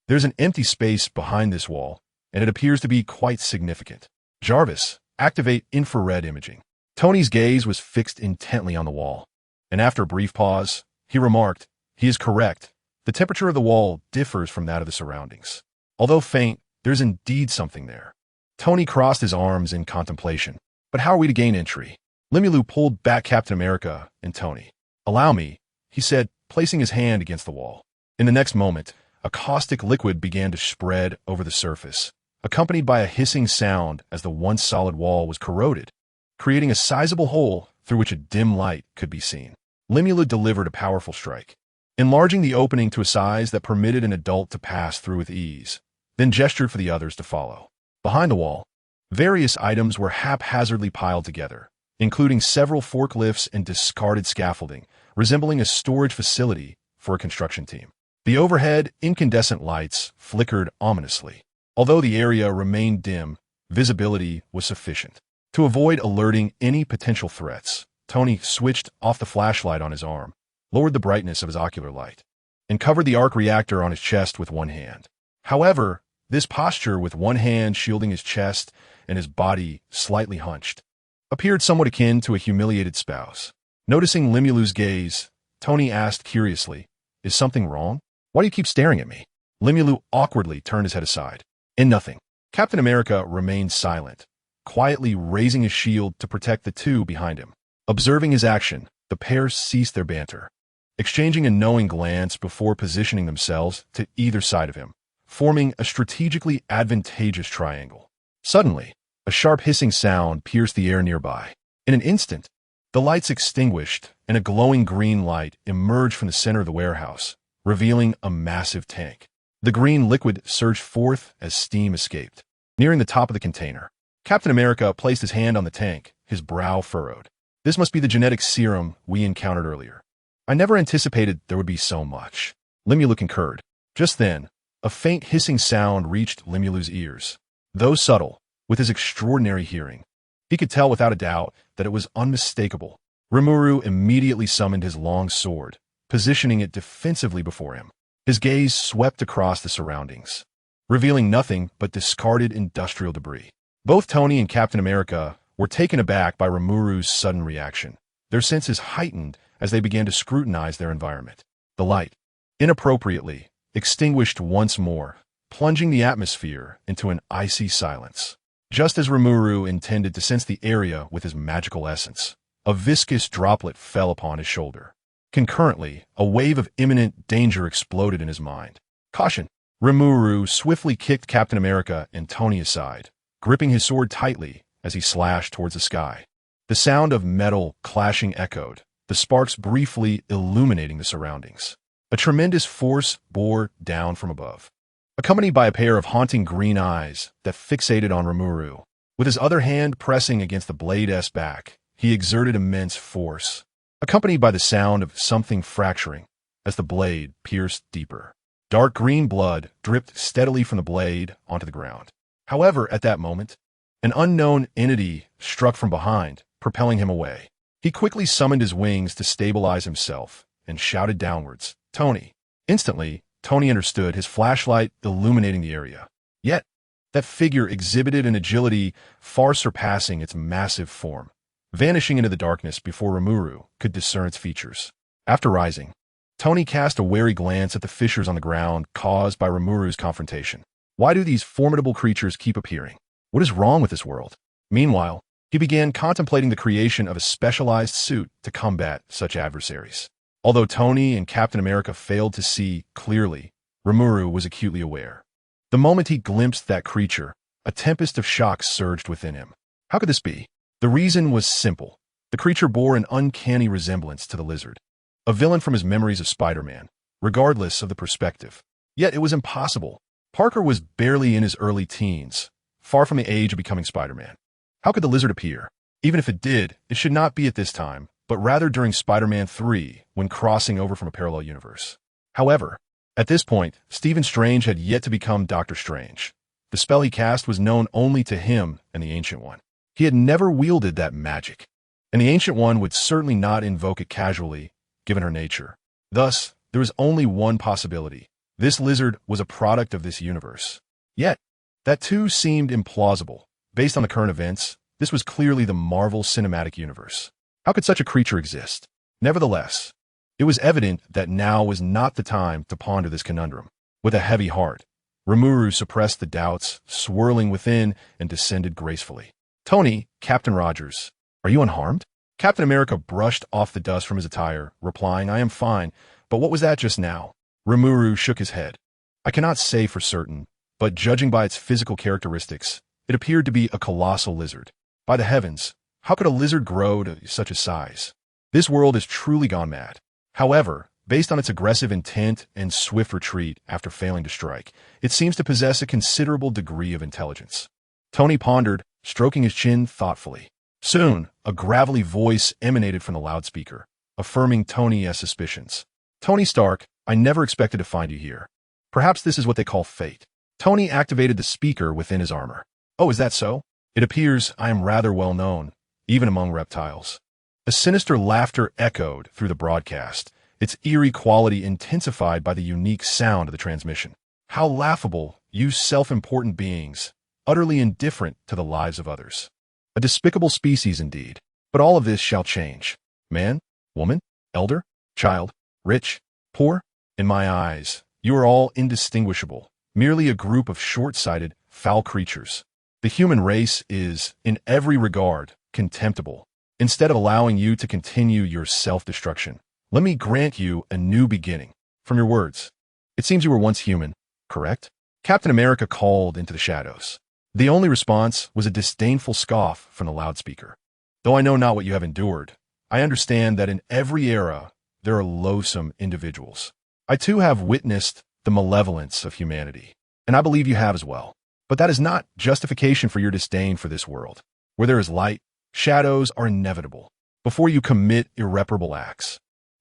"There's an empty space behind this wall, and it appears to be quite significant. Jarvis, activate infrared imaging." Tony's gaze was fixed intently on the wall, and after a brief pause, he remarked, "He is correct. The temperature of the wall differs from that of the surroundings. Although faint, there's indeed something there." Tony crossed his arms in contemplation. "But how are we to gain entry?" Limulu pulled back Captain America and Tony. "Allow me," he said, placing his hand against the wall. In the next moment, a caustic liquid began to spread over the surface, accompanied by a hissing sound as the once solid wall was corroded, creating a sizable hole through which a dim light could be seen. Limulu delivered a powerful strike, enlarging the opening to a size that permitted an adult to pass through with ease, then gestured for the others to follow. Behind the wall, various items were haphazardly piled together, including several forklifts and discarded scaffolding, resembling a storage facility for a construction team. The overhead incandescent lights flickered ominously. Although the area remained dim, visibility was sufficient. To avoid alerting any potential threats, Tony switched off the flashlight on his arm, lowered the brightness of his ocular light, and covered the arc reactor on his chest with one hand. However, this posture, with one hand shielding his chest and his body slightly hunched, appeared somewhat akin to a humiliated spouse. Noticing Limulu's gaze, Tony asked curiously, "Is something wrong? Why do you keep staring at me?" Limulu awkwardly turned his head aside. "In nothing." Captain America remained silent, quietly raising his shield to protect the two behind him. Observing his action, the pair ceased their banter, exchanging a knowing glance before positioning themselves to either side of him, forming a strategically advantageous triangle. Suddenly, a sharp hissing sound pierced the air nearby. In an instant, the lights extinguished and a glowing green light emerged from the center of the warehouse, revealing a massive tank. The green liquid surged forth as steam escaped. Nearing the top of the container, Captain America placed his hand on the tank, his brow furrowed. "This must be the genetic serum we encountered earlier. I never anticipated there would be so much." Limulu concurred. Just then, a faint hissing sound reached Limulu's ears. Though subtle, with his extraordinary hearing, he could tell without a doubt that it was unmistakable. Rimuru immediately summoned his long sword, positioning it defensively before him. His gaze swept across the surroundings, revealing nothing but discarded industrial debris. Both Tony and Captain America were taken aback by Rimuru's sudden reaction, their senses heightened as they began to scrutinize their environment. The light, inappropriately, extinguished once more, plunging the atmosphere into an icy silence. Just as Rimuru intended to sense the area with his magical essence, a viscous droplet fell upon his shoulder. Concurrently, a wave of imminent danger exploded in his mind. "Caution!" Rimuru swiftly kicked Captain America and Tony aside, gripping his sword tightly as he slashed towards the sky. The sound of metal clashing echoed, the sparks briefly illuminating the surroundings. A tremendous force bore down from above, accompanied by a pair of haunting green eyes that fixated on Rimuru. With his other hand pressing against the blade's back, he exerted immense force, accompanied by the sound of something fracturing as the blade pierced deeper. Dark green blood dripped steadily from the blade onto the ground. However, at that moment, an unknown entity struck from behind, propelling him away. He quickly summoned his wings to stabilize himself and shouted downwards, "Tony!" Instantly, Tony understood, his flashlight illuminating the area. Yet, that figure exhibited an agility far surpassing its massive form, vanishing into the darkness before Rimuru could discern its features. After rising, Tony cast a wary glance at the fissures on the ground caused by Rimuru's confrontation. Why do these formidable creatures keep appearing? What is wrong with this world? Meanwhile, he began contemplating the creation of a specialized suit to combat such adversaries. Although Tony and Captain America failed to see clearly, Rimuru was acutely aware. The moment he glimpsed that creature, a tempest of shock surged within him. How could this be? The reason was simple. The creature bore an uncanny resemblance to the lizard, a villain from his memories of Spider-Man, regardless of the perspective. Yet it was impossible. Parker was barely in his early teens, far from the age of becoming Spider-Man. How could the lizard appear? Even if it did, it should not be at this time, but rather during Spider-Man 3, when crossing over from a parallel universe. However, at this point, Stephen Strange had yet to become Doctor Strange. The spell he cast was known only to him and the Ancient One. He had never wielded that magic, and the Ancient One would certainly not invoke it casually, given her nature. Thus, there was only one possibility. This lizard was a product of this universe. Yet, that too seemed implausible. Based on the current events, this was clearly the Marvel Cinematic Universe. How could such a creature exist? Nevertheless, it was evident that now was not the time to ponder this conundrum. With a heavy heart, Rimuru suppressed the doubts swirling within and descended gracefully. "Tony, Captain Rogers, are you unharmed?" Captain America brushed off the dust from his attire, replying, "I am fine, but what was that just now?" Rimuru shook his head. "I cannot say for certain, but judging by its physical characteristics, it appeared to be a colossal lizard. By the heavens, how could a lizard grow to such a size? This world is truly gone mad. However, based on its aggressive intent and swift retreat after failing to strike, it seems to possess a considerable degree of intelligence." Tony pondered, stroking his chin thoughtfully. Soon, a gravelly voice emanated from the loudspeaker, affirming Tony's suspicions. "Tony Stark, I never expected to find you here. Perhaps this is what they call fate." Tony activated the speaker within his armor. "Oh, is that so? It appears I am rather well known, even among reptiles." A sinister laughter echoed through the broadcast, its eerie quality intensified by the unique sound of the transmission. "How laughable, you self-important beings, utterly indifferent to the lives of others. A despicable species indeed. But all of this shall change. Man, woman, elder, child, rich, poor, in my eyes, you are all indistinguishable, merely a group of short-sighted, foul creatures. The human race is, in every regard, contemptible. Instead of allowing you to continue your self-destruction, let me grant you a new beginning. From your words, it seems you were once human, correct?" Captain America called into the shadows. The only response was a disdainful scoff from the loudspeaker. "Though I know not what you have endured, I understand that in every era there are loathsome individuals. I too have witnessed the malevolence of humanity, and I believe you have as well. But that is not justification for your disdain for this world. Where there is light, shadows are inevitable. Before you commit irreparable acts,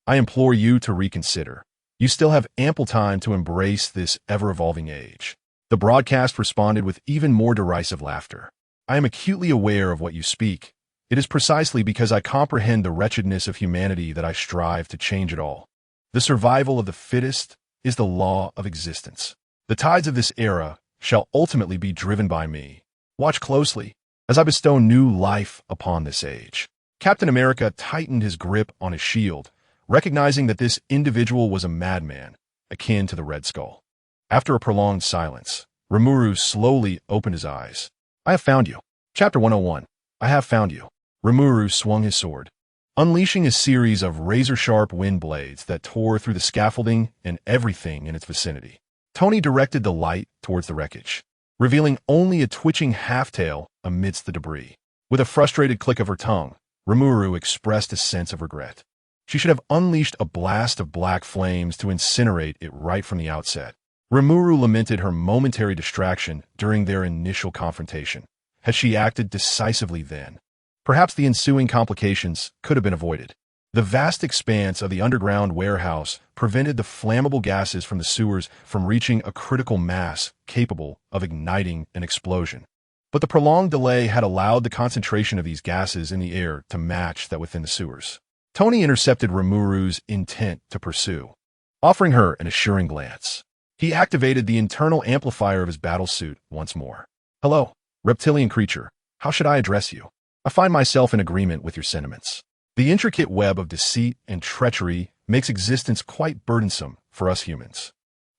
I implore you to reconsider. You still have ample time to embrace this ever-evolving age." The broadcast responded with even more derisive laughter. "I am acutely aware of what you speak. It is precisely because I comprehend the wretchedness of humanity that I strive to change it all. The survival of the fittest is the law of existence. The tides of this era shall ultimately be driven by me. Watch closely as I bestow new life upon this age." Captain America tightened his grip on his shield, recognizing that this individual was a madman, akin to the Red Skull. After a prolonged silence, Rimuru slowly opened his eyes. "I have found you." Chapter 101. I have found you. Rimuru swung his sword, unleashing a series of razor-sharp wind blades that tore through the scaffolding and everything in its vicinity. Tony directed the light towards the wreckage, revealing only a twitching half-tail amidst the debris. With a frustrated click of her tongue, Rimuru expressed a sense of regret. She should have unleashed a blast of black flames to incinerate it right from the outset. Rimuru lamented her momentary distraction during their initial confrontation. Had she acted decisively then, perhaps the ensuing complications could have been avoided. The vast expanse of the underground warehouse prevented the flammable gases from the sewers from reaching a critical mass capable of igniting an explosion. But the prolonged delay had allowed the concentration of these gases in the air to match that within the sewers. Tony intercepted Rimuru's intent to pursue, offering her an assuring glance. He activated the internal amplifier of his battlesuit once more. "Hello, reptilian creature. How should I address you? I find myself in agreement with your sentiments. The intricate web of deceit and treachery makes existence quite burdensome for us humans.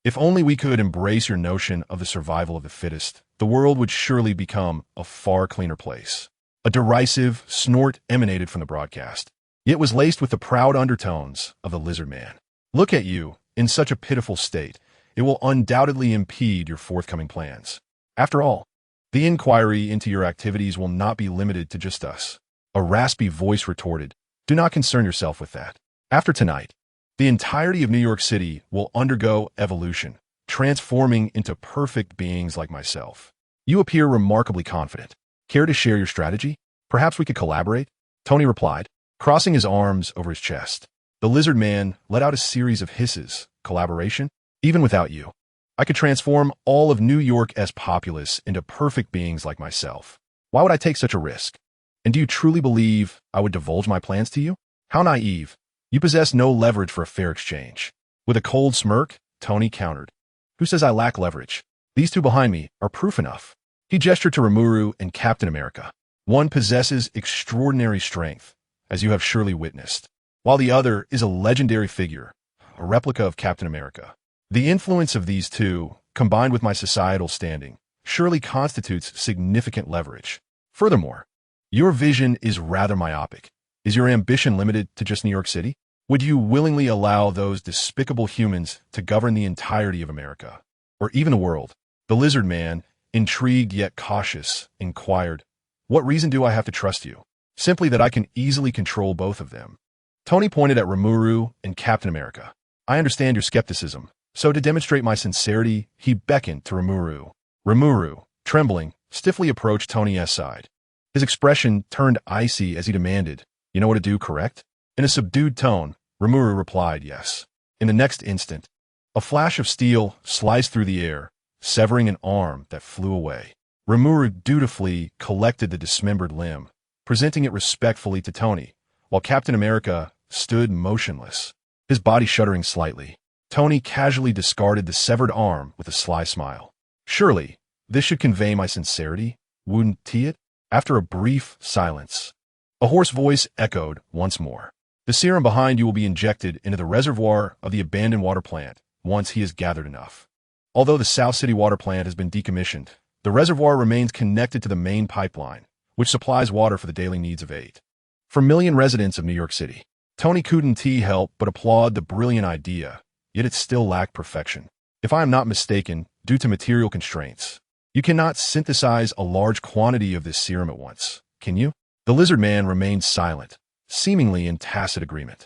If only we could embrace your notion of the survival of the fittest, the world would surely become a far cleaner place." A derisive snort emanated from the broadcast. It was laced with the proud undertones of the lizard man. "Look at you, in such a pitiful state. It will undoubtedly impede your forthcoming plans. After all, the inquiry into your activities will not be limited to just us." A raspy voice retorted, "Do not concern yourself with that. After tonight, the entirety of New York City will undergo evolution, transforming into perfect beings like myself. You appear remarkably confident. Care to share your strategy? Perhaps we could collaborate? Tony replied, crossing his arms over his chest. The lizard man let out a series of hisses. Collaboration? Even without you, I could transform all of New York's populace into perfect beings like myself. Why would I take such a risk? And do you truly believe I would divulge my plans to you? How naive. You possess no leverage for a fair exchange. With a cold smirk, Tony countered. Who says I lack leverage? These two behind me are proof enough. He gestured to Rimuru and Captain America. One possesses extraordinary strength, as you have surely witnessed, while the other is a legendary figure, a replica of Captain America. The influence of these two, combined with my societal standing, surely constitutes significant leverage. Furthermore, your vision is rather myopic. Is your ambition limited to just New York City? Would you willingly allow those despicable humans to govern the entirety of America, or even the world? The lizard man, intrigued yet cautious, inquired, what reason do I have to trust you? Simply that I can easily control both of them. Tony pointed at Rimuru and Captain America. I understand your skepticism, so to demonstrate my sincerity, he beckoned to Rimuru. Rimuru, trembling, stiffly approached Tony's side. His expression turned icy as he demanded, you know what to do, correct? In a subdued tone, Rimuru replied, yes. In the next instant, a flash of steel sliced through the air, severing an arm that flew away. Rimuru dutifully collected the dismembered limb, presenting it respectfully to Tony, while Captain America stood motionless, his body shuddering slightly. Tony casually discarded the severed arm with a sly smile. Surely, this should convey my sincerity, wouldn't it? After a brief silence, a hoarse voice echoed once more. The serum behind you will be injected into the reservoir of the abandoned water plant once he has gathered enough. Although the South City water plant has been decommissioned, the reservoir remains connected to the main pipeline, which supplies water for the daily needs of 8 million residents of New York City. Tony couldn't help but applaud the brilliant idea, yet it still lacked perfection. If I am not mistaken, due to material constraints, you cannot synthesize a large quantity of this serum at once, can you? The lizard man remained silent, seemingly in tacit agreement.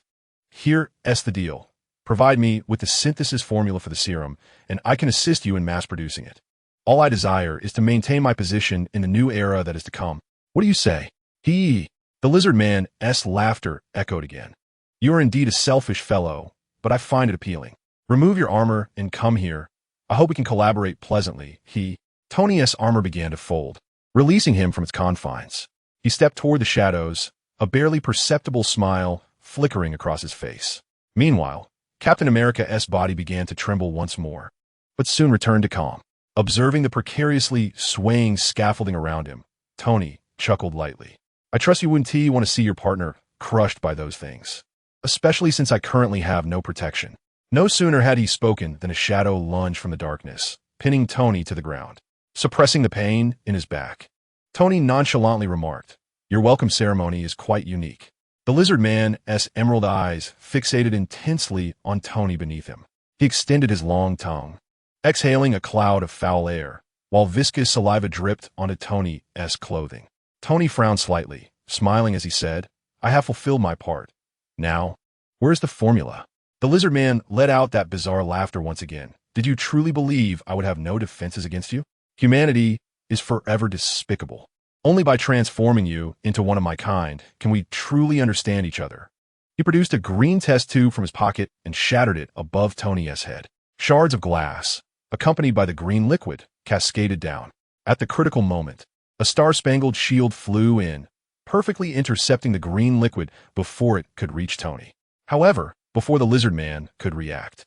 Here's the deal. Provide me with the synthesis formula for the serum, and I can assist you in mass-producing it. All I desire is to maintain my position in the new era that is to come. What do you say? The lizard man's laughter echoed again. You are indeed a selfish fellow, but I find it appealing. Remove your armor and come here. I hope we can collaborate pleasantly. Tony's armor began to fold, releasing him from its confines. He stepped toward the shadows, a barely perceptible smile flickering across his face. Meanwhile, Captain America's body began to tremble once more, but soon returned to calm. Observing the precariously swaying scaffolding around him, Tony chuckled lightly. I trust you wouldn't want to see your partner crushed by those things, especially since I currently have no protection. No sooner had he spoken than a shadow lunged from the darkness, pinning Tony to the ground, suppressing the pain in his back. Tony nonchalantly remarked, your welcome ceremony is quite unique. The lizard man's emerald eyes fixated intensely on Tony beneath him. He extended his long tongue, exhaling a cloud of foul air, while viscous saliva dripped onto Tony's clothing. Tony frowned slightly, smiling as he said, I have fulfilled my part. Now, where's the formula? The lizard man let out that bizarre laughter once again. Did you truly believe I would have no defenses against you? Humanity is forever despicable. Only by transforming you into one of my kind can we truly understand each other. He produced a green test tube from his pocket and shattered it above Tony's head. Shards of glass, accompanied by the green liquid, cascaded down. At the critical moment, a star-spangled shield flew in, perfectly intercepting the green liquid before it could reach Tony. However, before the lizard man could react,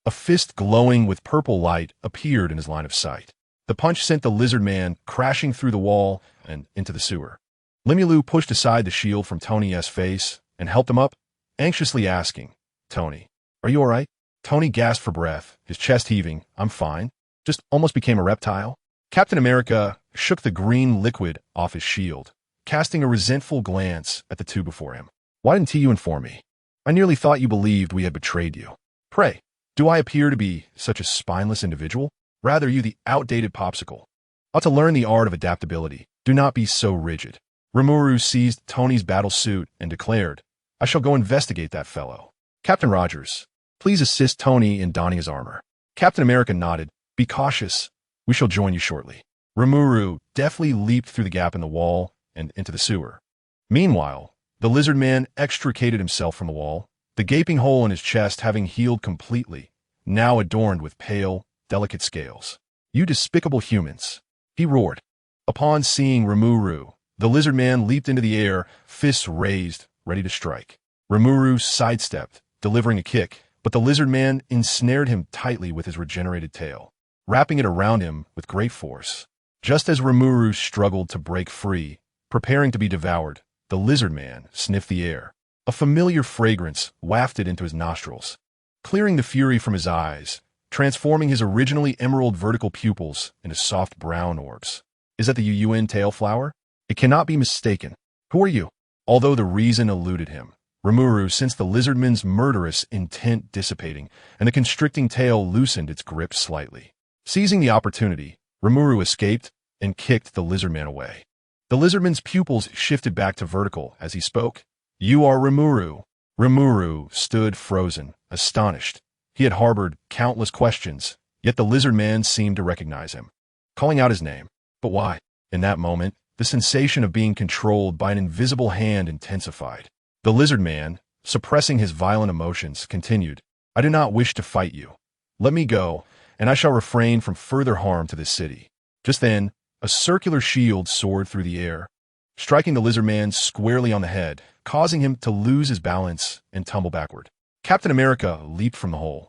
a fist glowing with purple light appeared in his line of sight. The punch sent the lizard man crashing through the wall and into the sewer. Limulu pushed aside the shield from Tony's face and helped him up, anxiously asking, Tony, are you all right? Tony gasped for breath, his chest heaving. I'm fine. Just almost became a reptile. Captain America shook the green liquid off his shield, casting a resentful glance at the two before him. Why didn't you inform me? I nearly thought you believed we had betrayed you. Pray, do I appear to be such a spineless individual? Rather, you the outdated popsicle. Ought to learn the art of adaptability. Do not be so rigid. Rimuru seized Tony's battle suit and declared, I shall go investigate that fellow. Captain Rogers, please assist Tony in donning his armor. Captain America nodded. Be cautious. We shall join you shortly. Rimuru deftly leaped through the gap in the wall and into the sewer. Meanwhile, the lizard man extricated himself from the wall, the gaping hole in his chest having healed completely, now adorned with pale, delicate scales. You despicable humans, he roared. Upon seeing Rimuru, the lizard man leaped into the air, fists raised, ready to strike. Rimuru sidestepped, delivering a kick, but the lizard man ensnared him tightly with his regenerated tail, wrapping it around him with great force. Just as Rimuru struggled to break free, preparing to be devoured, the lizard man sniffed the air. A familiar fragrance wafted into his nostrils, clearing the fury from his eyes, transforming his originally emerald vertical pupils into soft brown orbs. Is that the UN tail flower? It cannot be mistaken. Who are you? Although the reason eluded him, Rimuru sensed the lizardman's murderous intent dissipating, and the constricting tail loosened its grip slightly. Seizing the opportunity, Rimuru escaped and kicked the lizardman away. The lizardman's pupils shifted back to vertical as he spoke. You are Rimuru. Rimuru stood frozen, astonished. He had harbored countless questions, yet the lizard man seemed to recognize him, calling out his name. But why? In that moment, the sensation of being controlled by an invisible hand intensified. The lizard man, suppressing his violent emotions, continued, I do not wish to fight you. Let me go, and I shall refrain from further harm to this city. Just then, a circular shield soared through the air, striking the lizard man squarely on the head, causing him to lose his balance and tumble backward. Captain America leaped from the hole,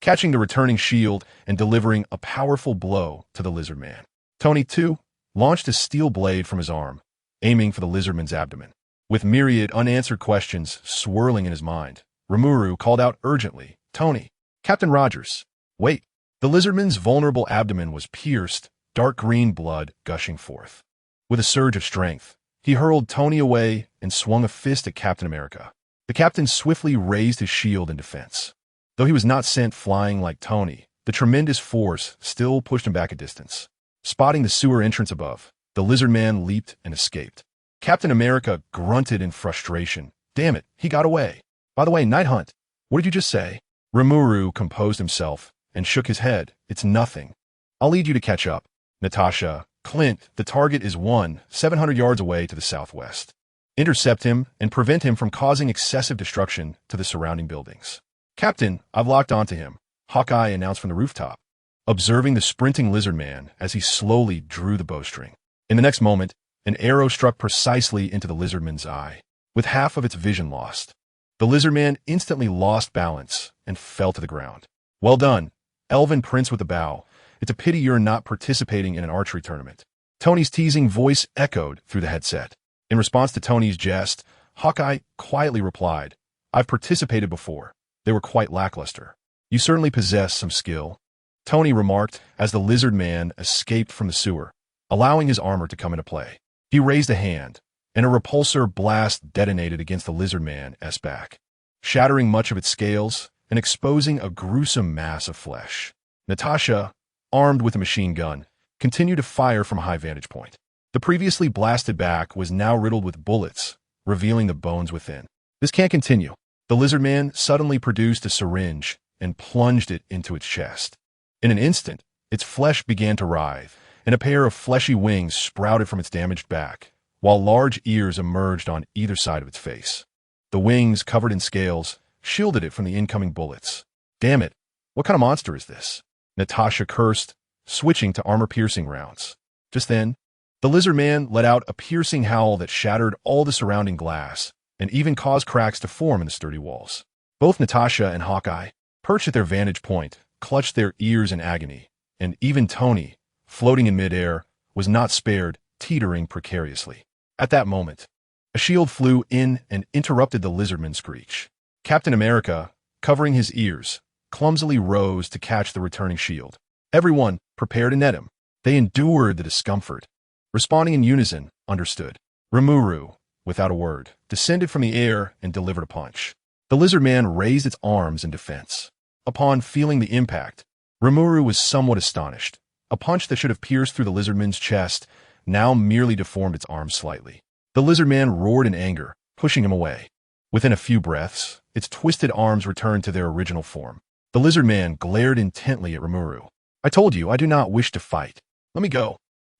catching the returning shield and delivering a powerful blow to the lizard man. Tony, too, launched a steel blade from his arm, aiming for the lizardman's abdomen. With myriad unanswered questions swirling in his mind, Rimuru called out urgently, Tony, Captain Rogers, wait. The lizardman's vulnerable abdomen was pierced, dark green blood gushing forth. With a surge of strength, he hurled Tony away and swung a fist at Captain America. The captain swiftly raised his shield in defense. Though he was not sent flying like Tony, the tremendous force still pushed him back a distance. Spotting the sewer entrance above, the lizard man leaped and escaped. Captain America grunted in frustration. Damn it, he got away. By the way, Night Hunt, what did you just say? Rimuru composed himself and shook his head. It's nothing. I'll lead you to catch up. Natasha, Clint, the target is 700 yards away to the southwest. Intercept him and prevent him from causing excessive destruction to the surrounding buildings. Captain, I've locked onto him, Hawkeye announced from the rooftop, observing the sprinting lizard man as he slowly drew the bowstring. In the next moment, an arrow struck precisely into the lizardman's eye, with half of its vision lost. The lizard man instantly lost balance and fell to the ground. Well done, Elven Prince with a bow. It's a pity you're not participating in an archery tournament. Tony's teasing voice echoed through the headset. In response to Tony's jest, Hawkeye quietly replied, I've participated before. They were quite lackluster. You certainly possess some skill, Tony remarked as the lizard man escaped from the sewer, allowing his armor to come into play. He raised a hand, and a repulsor blast detonated against the lizard man's back, shattering much of its scales and exposing a gruesome mass of flesh. Natasha, armed with a machine gun, continued to fire from a high vantage point. The previously blasted back was now riddled with bullets, revealing the bones within. This can't continue. The lizard man suddenly produced a syringe and plunged it into its chest. In an instant, its flesh began to writhe, and a pair of fleshy wings sprouted from its damaged back, while large ears emerged on either side of its face. The wings, covered in scales, shielded it from the incoming bullets. Damn it, what kind of monster is this? Natasha cursed, switching to armor-piercing rounds. Just then, the lizard man let out a piercing howl that shattered all the surrounding glass and even caused cracks to form in the sturdy walls. Both Natasha and Hawkeye, perched at their vantage point, clutched their ears in agony, and even Tony, floating in midair, was not spared, teetering precariously. At that moment, a shield flew in and interrupted the lizardman's screech. Captain America, covering his ears, clumsily rose to catch the returning shield. Everyone prepared to net him. They endured the discomfort. Responding in unison, understood. Rimuru, without a word, descended from the air and delivered a punch. The lizard man raised its arms in defense. Upon feeling the impact, Rimuru was somewhat astonished. A punch that should have pierced through the lizardman's chest now merely deformed its arms slightly. The lizard man roared in anger, pushing him away. Within a few breaths, its twisted arms returned to their original form. The lizard man glared intently at Rimuru. I told you I do not wish to fight. Let me go,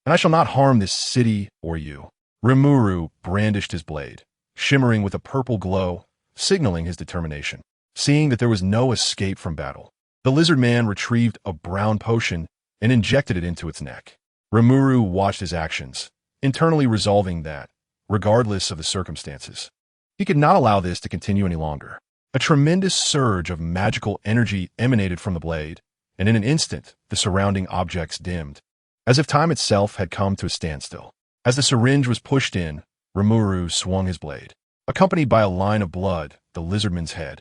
and I shall not harm this city or you. Rimuru brandished his blade, shimmering with a purple glow, signaling his determination. Seeing that there was no escape from battle, the lizard man retrieved a brown potion and injected it into its neck. Rimuru watched his actions, internally resolving that, regardless of the circumstances, he could not allow this to continue any longer. A tremendous surge of magical energy emanated from the blade, and in an instant, the surrounding objects dimmed, as if time itself had come to a standstill. As the syringe was pushed in, Rimuru swung his blade. Accompanied by a line of blood, the lizardman's head,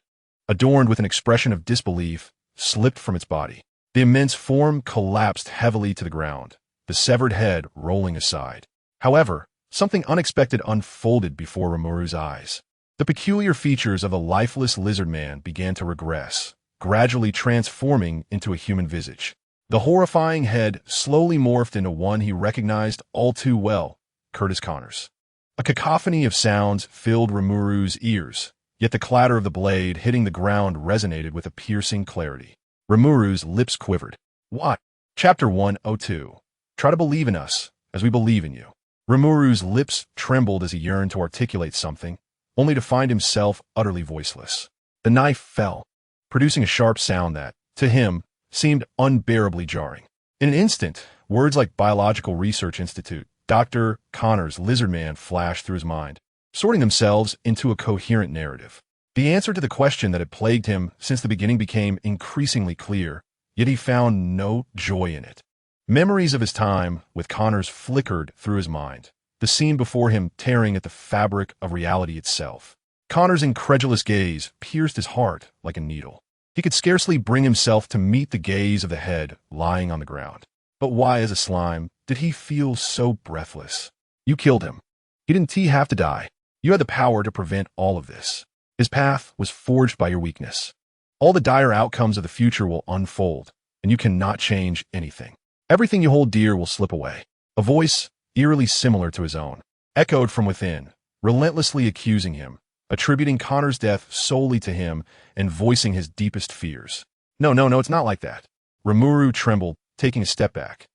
adorned with an expression of disbelief, slipped from its body. The immense form collapsed heavily to the ground, the severed head rolling aside. However, something unexpected unfolded before Rimuru's eyes. The peculiar features of the lifeless lizard man began to regress, gradually transforming into a human visage. The horrifying head slowly morphed into one he recognized all too well, Curtis Connor's. A cacophony of sounds filled Rimuru's ears, yet the clatter of the blade hitting the ground resonated with a piercing clarity. Rimuru's lips quivered. What? Chapter 102. Try to believe in us, as we believe in you. Rimuru's lips trembled as he yearned to articulate something, only to find himself utterly voiceless. The knife fell, producing a sharp sound that, to him, seemed unbearably jarring. In an instant, words like Biological Research Institute, Dr. Connor's lizard man flashed through his mind, sorting themselves into a coherent narrative. The answer to the question that had plagued him since the beginning became increasingly clear, yet he found no joy in it. Memories of his time with Connors flickered through his mind, the scene before him tearing at the fabric of reality itself. Connor's incredulous gaze pierced his heart like a needle. He could scarcely bring himself to meet the gaze of the head lying on the ground. But why, as a slime, did he feel so breathless? You killed him. He didn't have to die. You had the power to prevent all of this. His path was forged by your weakness. All the dire outcomes of the future will unfold, and you cannot change anything. Everything you hold dear will slip away. A voice, eerily similar to his own, echoed from within, relentlessly accusing him, attributing Connor's death solely to him and voicing his deepest fears. No, it's not like that. Rimuru trembled, taking a step back.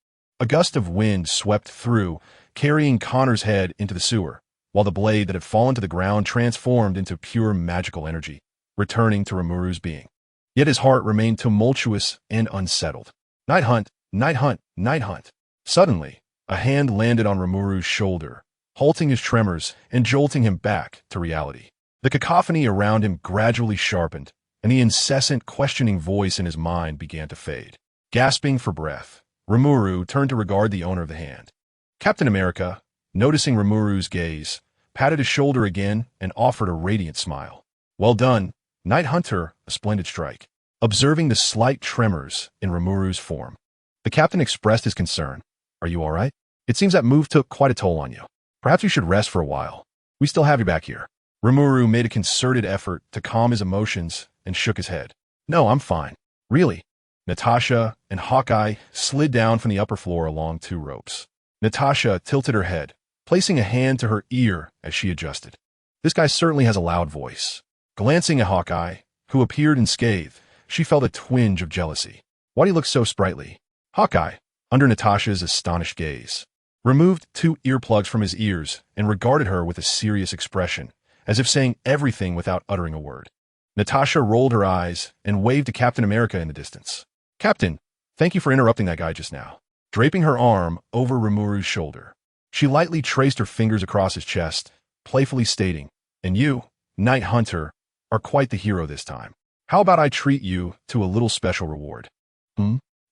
A gust of wind swept through, carrying Connor's head into the sewer, while the blade that had fallen to the ground transformed into pure magical energy, returning to Rimuru's being. Yet his heart remained tumultuous and unsettled. Night hunt, night hunt, night hunt. Suddenly, a hand landed on Rimuru's shoulder, halting his tremors and jolting him back to reality. The cacophony around him gradually sharpened, and the incessant questioning voice in his mind began to fade. Gasping for breath, Rimuru turned to regard the owner of the hand. Captain America, noticing Rimuru's gaze, patted his shoulder again and offered a radiant smile. Well done, Night Hunter, a splendid strike. Observing the slight tremors in Rimuru's form, the captain expressed his concern. Are you all right? It seems that move took quite a toll on you. Perhaps you should rest for a while. We still have you back here. Rimuru made a concerted effort to calm his emotions and shook his head. No, I'm fine. Really. Natasha and Hawkeye slid down from the upper floor along 2 ropes. Natasha tilted her head, placing a hand to her ear as she adjusted. This guy certainly has a loud voice. Glancing at Hawkeye, who appeared unscathed, she felt a twinge of jealousy. Why do you look so sprightly? Hawkeye, under Natasha's astonished gaze, removed 2 earplugs from his ears and regarded her with a serious expression, as if saying everything without uttering a word. Natasha rolled her eyes and waved to Captain America in the distance. Captain, thank you for interrupting that guy just now. Draping her arm over Rimuru's shoulder, she lightly traced her fingers across his chest, playfully stating, and you, Night Hunter, are quite the hero this time. How about I treat you to a little special reward?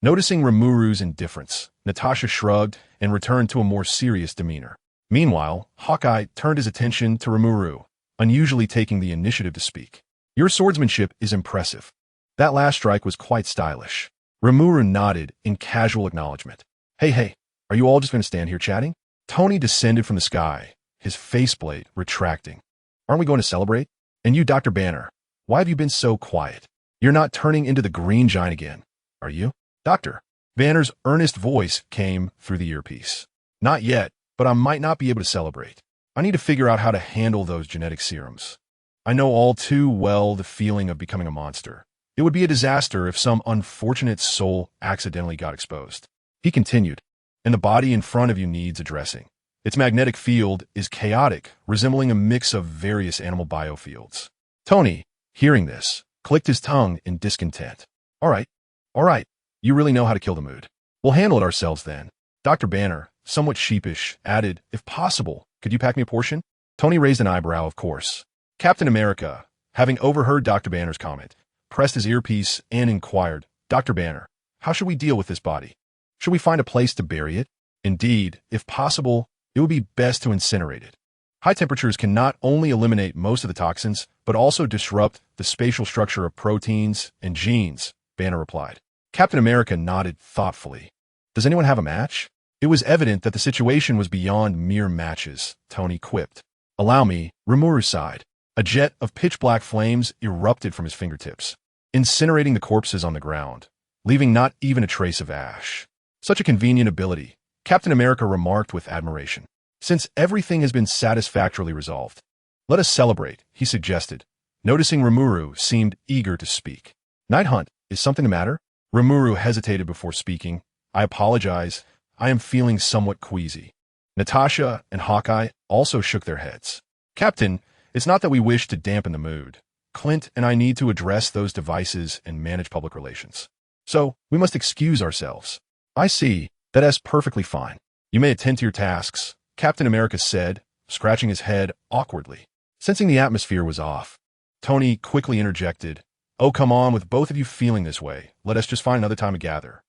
Noticing Rimuru's indifference, Natasha shrugged and returned to a more serious demeanor. Meanwhile, Hawkeye turned his attention to Rimuru, unusually taking the initiative to speak. Your swordsmanship is impressive. That last strike was quite stylish. Rimuru nodded in casual acknowledgement. Hey, are you all just going to stand here chatting? Tony descended from the sky, his faceplate retracting. Aren't we going to celebrate? And you, Dr. Banner, why have you been so quiet? You're not turning into the green giant again, are you? Doctor. Banner's earnest voice came through the earpiece. Not yet, but I might not be able to celebrate. I need to figure out how to handle those genetic serums. I know all too well the feeling of becoming a monster, It would be a disaster if some unfortunate soul accidentally got exposed. He continued, and the body in front of you needs addressing. Its magnetic field is chaotic, resembling a mix of various animal biofields. Tony, hearing this, clicked his tongue in discontent. All right, you really know how to kill the mood. We'll handle it ourselves then. Dr. Banner, somewhat sheepish, added, if possible, could you pack me a portion? Tony raised an eyebrow, of course. Captain America, having overheard Dr. Banner's comment, pressed his earpiece and inquired, Dr. Banner, how should we deal with this body? Should we find a place to bury it? Indeed, if possible, it would be best to incinerate it. High temperatures can not only eliminate most of the toxins, but also disrupt the spatial structure of proteins and genes, Banner replied. Captain America nodded thoughtfully. Does anyone have a match? It was evident that the situation was beyond mere matches, Tony quipped. Allow me, Rimuru sighed. A jet of pitch-black flames erupted from his fingertips, incinerating the corpses on the ground, leaving not even a trace of ash. Such a convenient ability, Captain America remarked with admiration. Since everything has been satisfactorily resolved, let us celebrate, he suggested, noticing Rimuru seemed eager to speak. Night Hunt, is something the matter? Rimuru hesitated before speaking. I apologize, I am feeling somewhat queasy. Natasha and Hawkeye also shook their heads. Captain, it's not that we wish to dampen the mood. Clint and I need to address those devices and manage public relations. So, we must excuse ourselves. I see, that's perfectly fine. You may attend to your tasks, Captain America said, scratching his head awkwardly. Sensing the atmosphere was off, Tony quickly interjected, oh come on, with both of you feeling this way, let us just find another time to gather.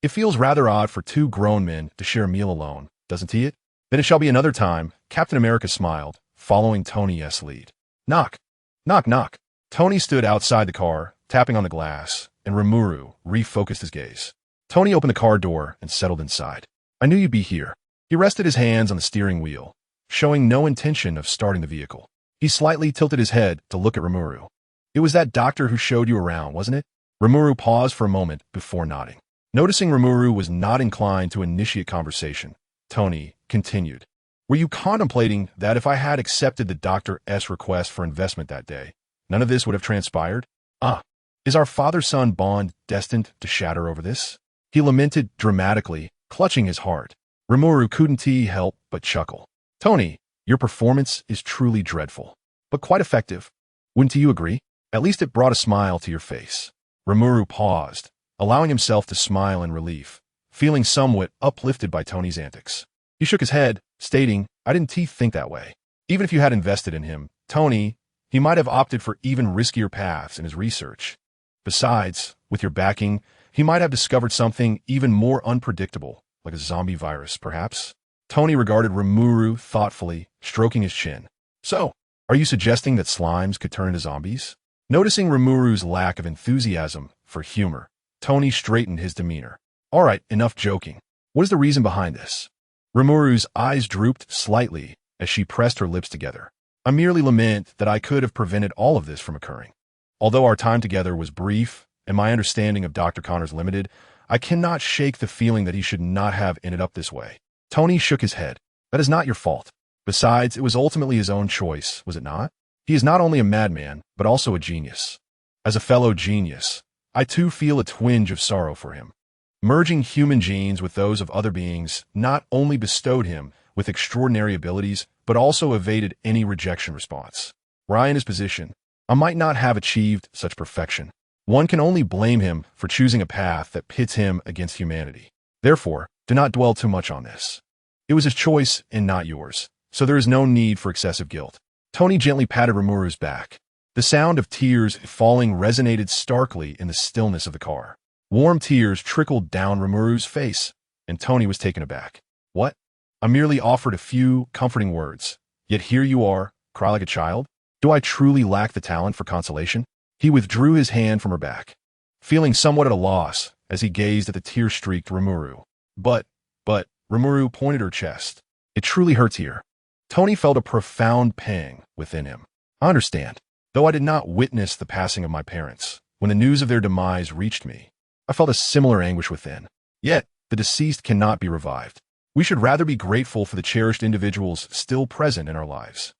It feels rather odd for two grown men to share a meal alone, doesn't it? Then it shall be another time, Captain America smiled, following Tony's lead. Knock. Knock, knock. Tony stood outside the car, tapping on the glass, and Rimuru refocused his gaze. Tony opened the car door and settled inside. I knew you'd be here. He rested his hands on the steering wheel, showing no intention of starting the vehicle. He slightly tilted his head to look at Rimuru. It was that doctor who showed you around, wasn't it? Rimuru paused for a moment before nodding. Noticing Rimuru was not inclined to initiate conversation, Tony continued. Were you contemplating that if I had accepted the doctor's request for investment that day, none of this would have transpired? Is our father-son bond destined to shatter over this? He lamented dramatically, clutching his heart. Rimuru couldn't help but chuckle. Tony, your performance is truly dreadful, but quite effective. Wouldn't you agree? At least it brought a smile to your face. Rimuru paused, allowing himself to smile in relief, feeling somewhat uplifted by Tony's antics. He shook his head, stating, I didn't think that way. Even if you had invested in him, Tony, he might have opted for even riskier paths in his research. Besides, with your backing, he might have discovered something even more unpredictable, like a zombie virus, perhaps. Tony regarded Rimuru thoughtfully, stroking his chin. So, are you suggesting that slimes could turn into zombies? Noticing Rimuru's lack of enthusiasm for humor, Tony straightened his demeanor. All right, enough joking. What is the reason behind this? Rimuru's eyes drooped slightly as she pressed her lips together. I merely lament that I could have prevented all of this from occurring. Although our time together was brief and my understanding of Dr. Connors limited, I cannot shake the feeling that he should not have ended up this way. Tony shook his head. That is not your fault. Besides, it was ultimately his own choice, was it not? He is not only a madman, but also a genius. As a fellow genius, I too feel a twinge of sorrow for him. Merging human genes with those of other beings not only bestowed him with extraordinary abilities, but also evaded any rejection response. Were I in his position, I might not have achieved such perfection. One can only blame him for choosing a path that pits him against humanity. Therefore, do not dwell too much on this. It was his choice and not yours, so there is no need for excessive guilt. Tony gently patted Rimuru's back. The sound of tears falling resonated starkly in the stillness of the car. Warm tears trickled down Rimuru's face, and Tony was taken aback. What? I merely offered a few comforting words, yet here you are, cry like a child? Do I truly lack the talent for consolation? He withdrew his hand from her back, feeling somewhat at a loss as he gazed at the tear-streaked Rimuru. But, Rimuru pointed her chest. It truly hurts here. Tony felt a profound pang within him. I understand. Though I did not witness the passing of my parents, when the news of their demise reached me, I felt a similar anguish within. Yet, the deceased cannot be revived. We should rather be grateful for the cherished individuals still present in our lives.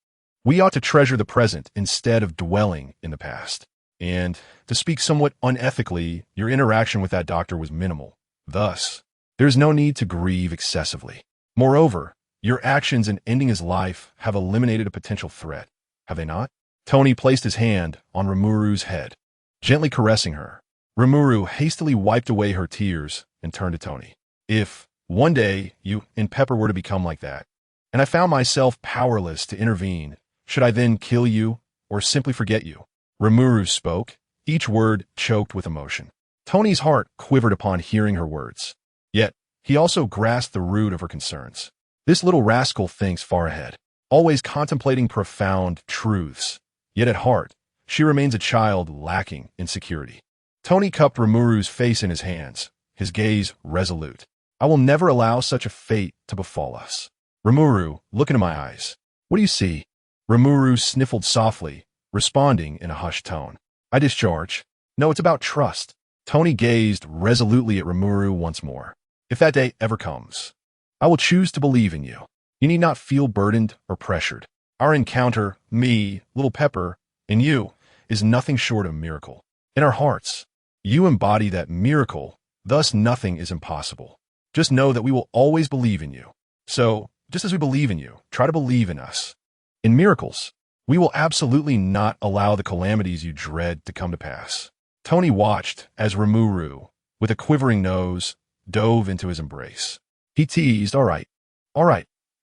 We ought to treasure the present instead of dwelling in the past. And, to speak somewhat unethically, your interaction with that doctor was minimal. Thus, there's no need to grieve excessively. Moreover, your actions in ending his life have eliminated a potential threat, have they not? Tony placed his hand on Rimuru's head, gently caressing her. Rimuru hastily wiped away her tears and turned to Tony. If, one day, you and Pepper were to become like that, and I found myself powerless to intervene, should I then kill you or simply forget you? Rimuru spoke, each word choked with emotion. Tony's heart quivered upon hearing her words. Yet, he also grasped the root of her concerns. This little rascal thinks far ahead, always contemplating profound truths. Yet at heart, she remains a child lacking in security. Tony cupped Rimuru's face in his hands, his gaze resolute. I will never allow such a fate to befall us. Rimuru, look into my eyes. What do you see? Rimuru sniffled softly, responding in a hushed tone. I discharge. No, it's about trust. Tony gazed resolutely at Rimuru once more. If that day ever comes, I will choose to believe in you. You need not feel burdened or pressured. Our encounter, me, little Pepper, and you, is nothing short of a miracle. In our hearts, you embody that miracle, thus nothing is impossible. Just know that we will always believe in you. So, just as we believe in you, try to believe in us. In miracles, we will absolutely not allow the calamities you dread to come to pass. Tony watched as Rimuru, with a quivering nose, dove into his embrace. He teased, all right,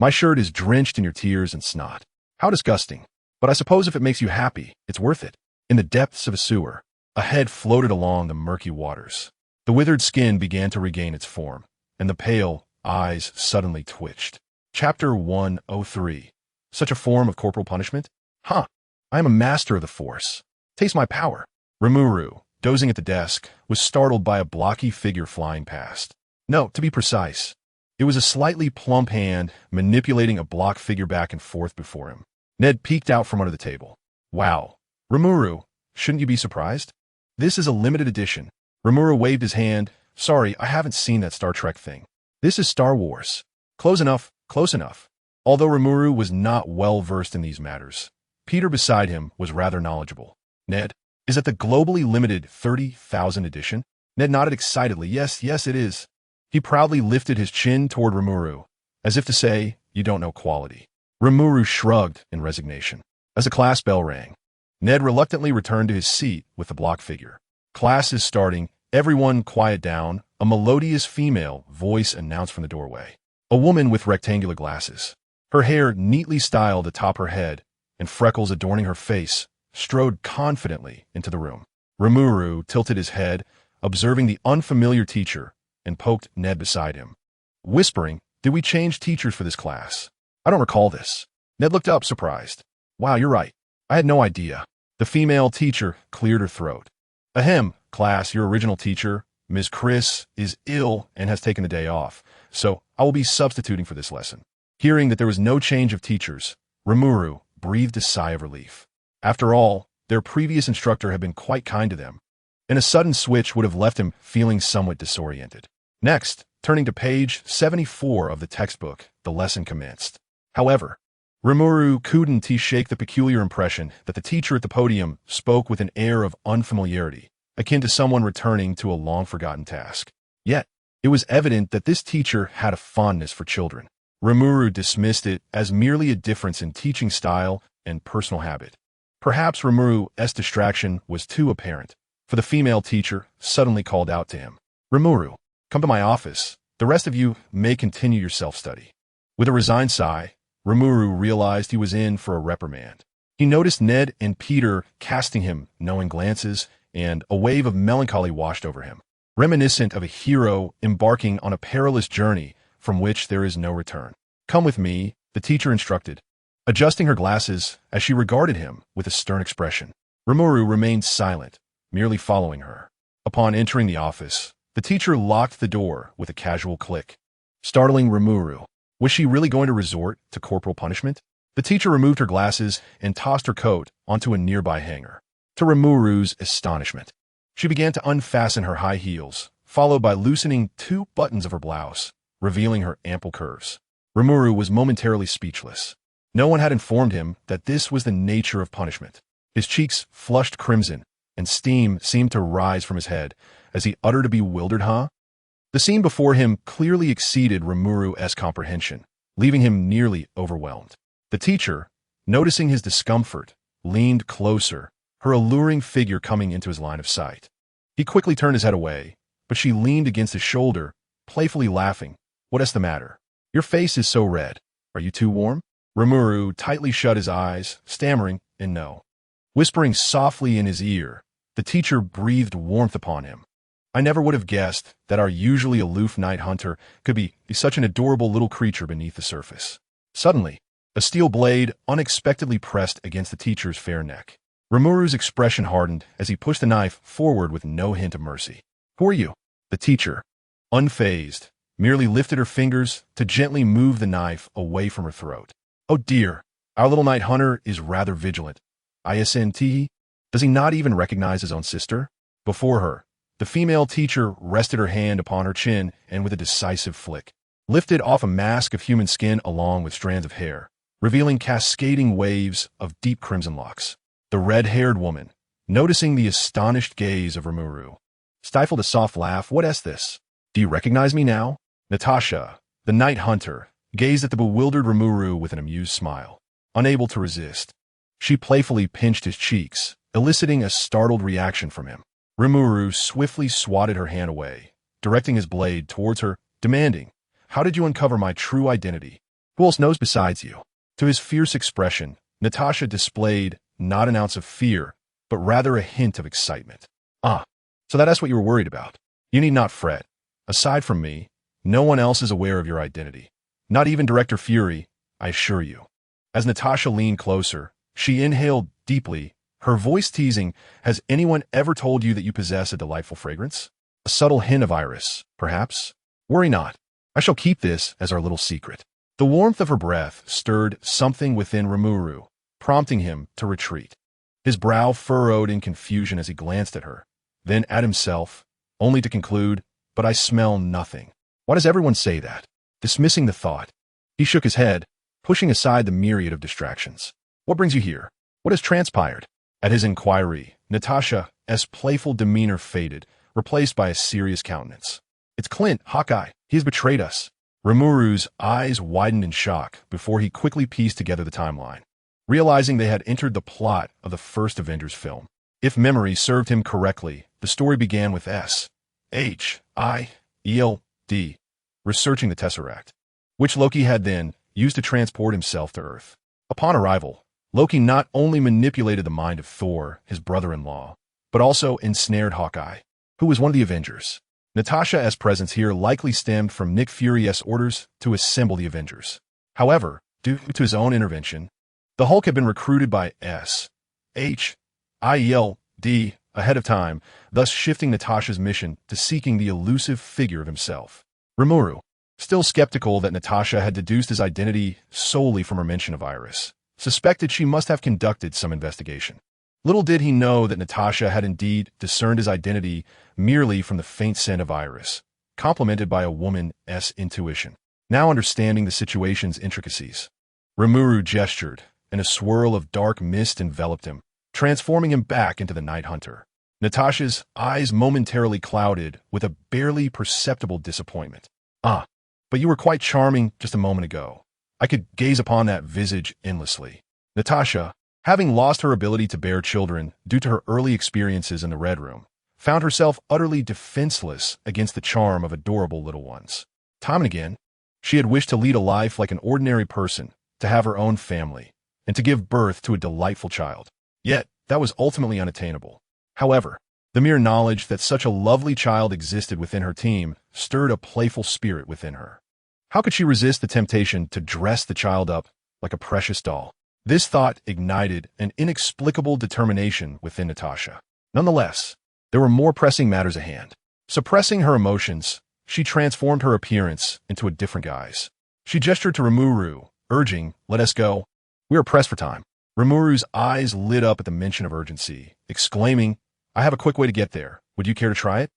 my shirt is drenched in your tears and snot. How disgusting. But I suppose if it makes you happy, it's worth it. In the depths of a sewer, a head floated along the murky waters. The withered skin began to regain its form, and the pale eyes suddenly twitched. Chapter 103. Such a form of corporal punishment? I am a master of the Force. Taste my power. Rimuru, dozing at the desk, was startled by a blocky figure flying past. No, to be precise, it was a slightly plump hand manipulating a block figure back and forth before him. Ned peeked out from under the table. Wow. Rimuru, shouldn't you be surprised? This is a limited edition. Rimuru waved his hand. Sorry, I haven't seen that Star Trek thing. This is Star Wars. Close enough. Although Rimuru was not well versed in these matters, Peter beside him was rather knowledgeable. Ned, is it the globally limited 30,000 edition? Ned nodded excitedly. Yes, it is. He proudly lifted his chin toward Rimuru, as if to say, you don't know quality. Rimuru shrugged in resignation. As the class bell rang, Ned reluctantly returned to his seat with the block figure. Class is starting. Everyone quiet down, a melodious female voice announced from the doorway. A woman with rectangular glasses, her hair neatly styled atop her head and freckles adorning her face, strode confidently into the room. Rimuru tilted his head, observing the unfamiliar teacher, and poked Ned beside him. Whispering, did we change teachers for this class? I don't recall this. Ned looked up, surprised. Wow, you're right. I had no idea. The female teacher cleared her throat. Ahem, class, your original teacher, Ms. Chris, is ill and has taken the day off, so I will be substituting for this lesson. Hearing that there was no change of teachers, Rimuru breathed a sigh of relief. After all, their previous instructor had been quite kind to them, and a sudden switch would have left him feeling somewhat disoriented. Next, turning to page 74 of the textbook, the lesson commenced. However, Rimuru couldn't shake the peculiar impression that the teacher at the podium spoke with an air of unfamiliarity, akin to someone returning to a long-forgotten task. Yet, it was evident that this teacher had a fondness for children. Rimuru dismissed it as merely a difference in teaching style and personal habit. Perhaps Rimuru's distraction was too apparent, for the female teacher suddenly called out to him. Rimuru, come to my office. The rest of you may continue your self-study. With a resigned sigh, Rimuru realized he was in for a reprimand. He noticed Ned and Peter casting him knowing glances, and a wave of melancholy washed over him, reminiscent of a hero embarking on a perilous journey from which there is no return. Come with me, the teacher instructed, adjusting her glasses as she regarded him with a stern expression. Rimuru remained silent, merely following her. Upon entering the office, the teacher locked the door with a casual click, startling Rimuru. Was she really going to resort to corporal punishment? The teacher removed her glasses and tossed her coat onto a nearby hanger. To Rimuru's astonishment, she began to unfasten her high heels, followed by loosening 2 buttons of her blouse, revealing her ample curves. Rimuru was momentarily speechless. No one had informed him that this was the nature of punishment. His cheeks flushed crimson, and steam seemed to rise from his head as he uttered a bewildered "huh?" The scene before him clearly exceeded Rimuru's comprehension, leaving him nearly overwhelmed. The teacher, noticing his discomfort, leaned closer, her alluring figure coming into his line of sight. He quickly turned his head away, but she leaned against his shoulder, playfully laughing. "What's the matter? Your face is so red. Are you too warm?" Rimuru tightly shut his eyes, stammering in no. Whispering softly in his ear, the teacher breathed warmth upon him. "I never would have guessed that our usually aloof night hunter could be such an adorable little creature beneath the surface." Suddenly, a steel blade unexpectedly pressed against the teacher's fair neck. Rimuru's expression hardened as he pushed the knife forward with no hint of mercy. "Who are you?" The teacher, unfazed, merely lifted her fingers to gently move the knife away from her throat. "Oh dear, our little night hunter is rather vigilant. Isn't. Does he not even recognize his own sister?" Before her, the female teacher rested her hand upon her chin and with a decisive flick, lifted off a mask of human skin along with strands of hair, revealing cascading waves of deep crimson locks. The red-haired woman, noticing the astonished gaze of Rimuru, stifled a soft laugh. "What's this? Do you recognize me now?" Natasha, the night hunter, gazed at the bewildered Rimuru with an amused smile. Unable to resist, she playfully pinched his cheeks, eliciting a startled reaction from him. Rimuru swiftly swatted her hand away, directing his blade towards her, demanding, "How did you uncover my true identity? Who else knows besides you?" To his fierce expression, Natasha displayed not an ounce of fear, but rather a hint of excitement. "Ah, so that's what you were worried about. You need not fret. Aside from me, no one else is aware of your identity. Not even Director Fury, I assure you." As Natasha leaned closer, she inhaled deeply, her voice teasing, "Has anyone ever told you that you possess a delightful fragrance? A subtle hint of iris, perhaps? Worry not. I shall keep this as our little secret." The warmth of her breath stirred something within Rimuru, prompting him to retreat. His brow furrowed in confusion as he glanced at her, then at himself, only to conclude, "But I smell nothing. Why does everyone say that?" Dismissing the thought, he shook his head, pushing aside the myriad of distractions. "What brings you here? What has transpired?" At his inquiry, Natasha's playful demeanor faded, replaced by a serious countenance. "It's Clint, Hawkeye. He has betrayed us." Rimuru's eyes widened in shock before he quickly pieced together the timeline, realizing they had entered the plot of the first Avengers film. If memory served him correctly, the story began with S.H.I.E.L.D. researching the Tesseract, which Loki had then used to transport himself to Earth. Upon arrival, Loki not only manipulated the mind of Thor, his brother-in-law, but also ensnared Hawkeye, who was one of the Avengers. Natasha's presence here likely stemmed from Nick Fury's orders to assemble the Avengers. However, due to his own intervention, the Hulk had been recruited by S.H.I.E.L.D. ahead of time, thus shifting Natasha's mission to seeking the elusive figure of himself. Rimuru, still skeptical that Natasha had deduced his identity solely from her mention of Iris, suspected she must have conducted some investigation. Little did he know that Natasha had indeed discerned his identity merely from the faint scent of Iris, complemented by a woman's intuition. Now understanding the situation's intricacies, Rimuru gestured, and a swirl of dark mist enveloped him, transforming him back into the Night Hunter. Natasha's eyes momentarily clouded with a barely perceptible disappointment. "Ah, but you were quite charming just a moment ago. I could gaze upon that visage endlessly." Natasha, having lost her ability to bear children due to her early experiences in the Red Room, found herself utterly defenseless against the charm of adorable little ones. Time and again, she had wished to lead a life like an ordinary person, to have her own family, and to give birth to a delightful child. Yet, that was ultimately unattainable. However, the mere knowledge that such a lovely child existed within her team stirred a playful spirit within her. How could she resist the temptation to dress the child up like a precious doll? This thought ignited an inexplicable determination within Natasha. Nonetheless, there were more pressing matters at hand. Suppressing her emotions, she transformed her appearance into a different guise. She gestured to Rimuru, urging, "Let us go. We are pressed for time." Rimuru's eyes lit up at the mention of urgency, exclaiming, "I have a quick way to get there. Would you care to try it?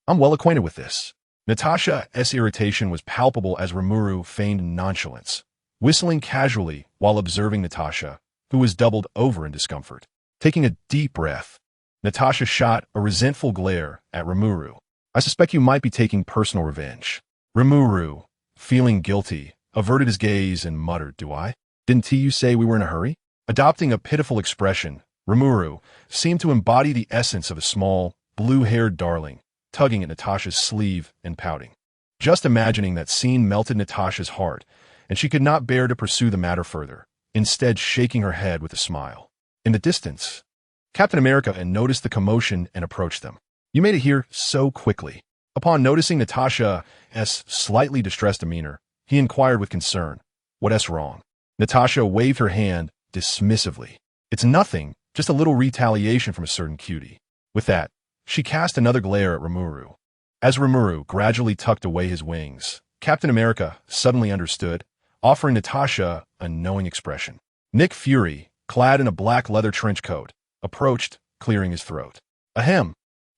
I'm well acquainted with this." Natasha's irritation was palpable as Rimuru feigned nonchalance, whistling casually while observing Natasha, who was doubled over in discomfort. Taking a deep breath, Natasha shot a resentful glare at Rimuru. I suspect you might be taking personal revenge. Rimuru, feeling guilty, averted his gaze and muttered, Do I? Didn't you say we were in a hurry? Adopting a pitiful expression, Rimuru seemed to embody the essence of a small, blue-haired darling, tugging at Natasha's sleeve and pouting. Just imagining that scene melted Natasha's heart, and she could not bear to pursue the matter further, instead shaking her head with a smile. In the distance, Captain America noticed the commotion and approached them. You made it here so quickly. Upon noticing Natasha's slightly distressed demeanor, he inquired with concern, What's wrong? Natasha waved her hand dismissively. It's nothing, just a little retaliation from a certain cutie. With that, she cast another glare at Rimuru. As Rimuru gradually tucked away his wings, Captain America suddenly understood, offering Natasha a knowing expression. Nick Fury, clad in a black leather trench coat, approached, clearing his throat. Ahem.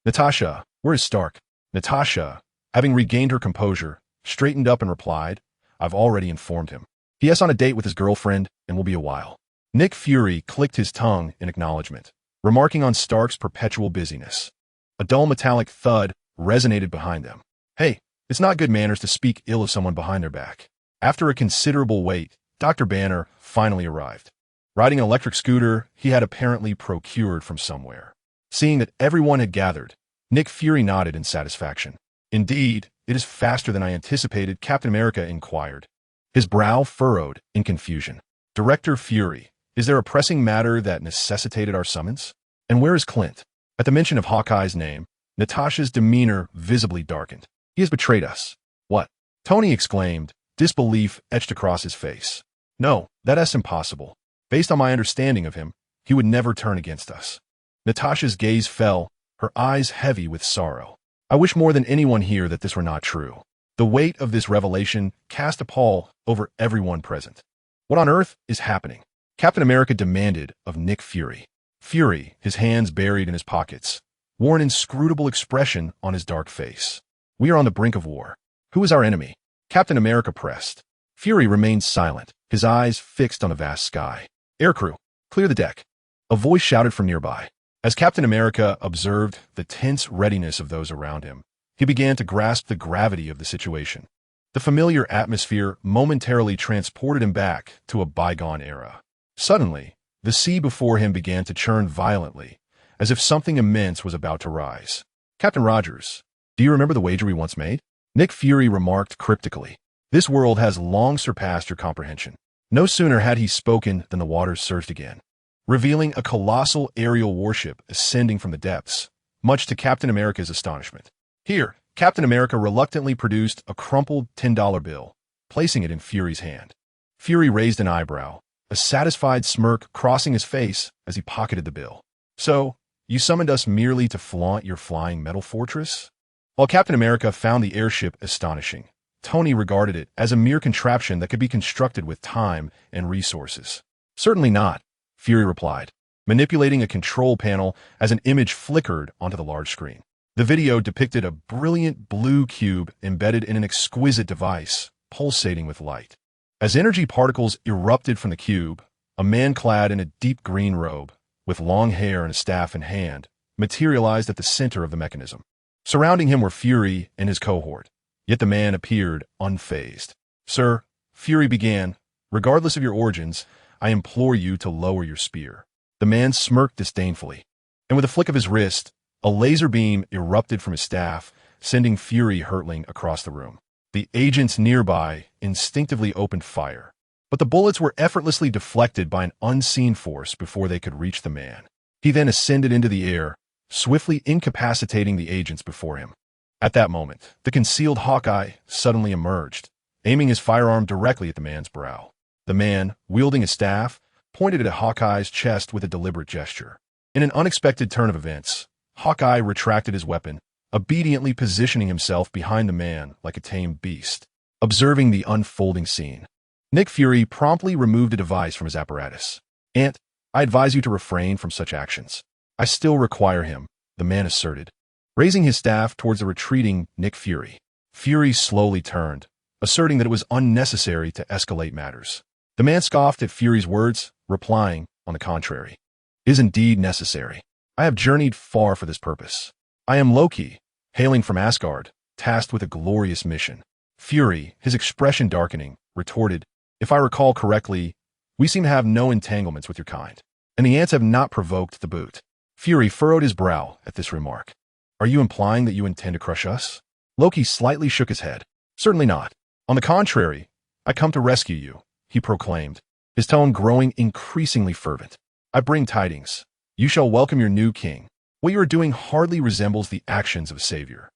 Natasha, where is Stark? Natasha, having regained her composure, straightened up and replied, I've already informed him. He is on a date with his girlfriend and will be a while. Nick Fury clicked his tongue in acknowledgement, remarking on Stark's perpetual busyness. A dull metallic thud resonated behind them. Hey, it's not good manners to speak ill of someone behind their back. After a considerable wait, Dr. Banner finally arrived. Riding an electric scooter he had apparently procured from somewhere. Seeing that everyone had gathered, Nick Fury nodded in satisfaction. Indeed, it is faster than I anticipated, Captain America inquired. His brow furrowed in confusion. Director Fury, is there a pressing matter that necessitated our summons? And where is Clint? At the mention of Hawkeye's name, Natasha's demeanor visibly darkened. He has betrayed us. What? Tony exclaimed, disbelief etched across his face. No, that's impossible. Based on my understanding of him, he would never turn against us. Natasha's gaze fell, her eyes heavy with sorrow. I wish more than anyone here that this were not true. The weight of this revelation cast a pall over everyone present. What on earth is happening? Captain America demanded of Nick Fury. Fury, his hands buried in his pockets, wore an inscrutable expression on his dark face. We are on the brink of war. Who is our enemy? Captain America pressed. Fury remained silent, his eyes fixed on the vast sky. Aircrew, clear the deck. A voice shouted from nearby. As Captain America observed the tense readiness of those around him, he began to grasp the gravity of the situation. The familiar atmosphere momentarily transported him back to a bygone era. Suddenly, the sea before him began to churn violently, as if something immense was about to rise. Captain Rogers, do you remember the wager we once made? Nick Fury remarked cryptically. This world has long surpassed your comprehension. No sooner had he spoken than the waters surged again, revealing a colossal aerial warship ascending from the depths, much to Captain America's astonishment. Here, Captain America reluctantly produced a crumpled $10 bill, placing it in Fury's hand. Fury raised an eyebrow, a satisfied smirk crossing his face as he pocketed the bill. So, you summoned us merely to flaunt your flying metal fortress? While Captain America found the airship astonishing, Tony regarded it as a mere contraption that could be constructed with time and resources. Certainly not, Fury replied, manipulating a control panel as an image flickered onto the large screen. The video depicted a brilliant blue cube embedded in an exquisite device, pulsating with light. As energy particles erupted from the cube, a man clad in a deep green robe, with long hair and a staff in hand, materialized at the center of the mechanism. Surrounding him were Fury and his cohort, yet the man appeared unfazed. Sir, Fury began, regardless of your origins, I implore you to lower your spear. The man smirked disdainfully, and with a flick of his wrist, a laser beam erupted from his staff, sending Fury hurtling across the room. The agents nearby instinctively opened fire, but the bullets were effortlessly deflected by an unseen force before they could reach the man. He then ascended into the air, swiftly incapacitating the agents before him. At that moment, the concealed Hawkeye suddenly emerged, aiming his firearm directly at the man's brow. The man, wielding a staff, pointed at Hawkeye's chest with a deliberate gesture. In an unexpected turn of events, Hawkeye retracted his weapon, obediently positioning himself behind the man like a tame beast. Observing the unfolding scene, Nick Fury promptly removed a device from his apparatus. I advise you to refrain from such actions. I still require him, the man asserted, raising his staff towards the retreating Nick Fury. Fury slowly turned, asserting that it was unnecessary to escalate matters. The man scoffed at Fury's words, replying, on the contrary, it is indeed necessary. I have journeyed far for this purpose. I am Loki, hailing from Asgard, tasked with a glorious mission. Fury, his expression darkening, retorted, if I recall correctly, we seem to have no entanglements with your kind, and the ants have not provoked the boot. Fury furrowed his brow at this remark. Are you implying that you intend to crush us? Loki slightly shook his head. Certainly not. On the contrary, I come to rescue you, he proclaimed, his tone growing increasingly fervent. I bring tidings. You shall welcome your new king. What you are doing hardly resembles the actions of a savior.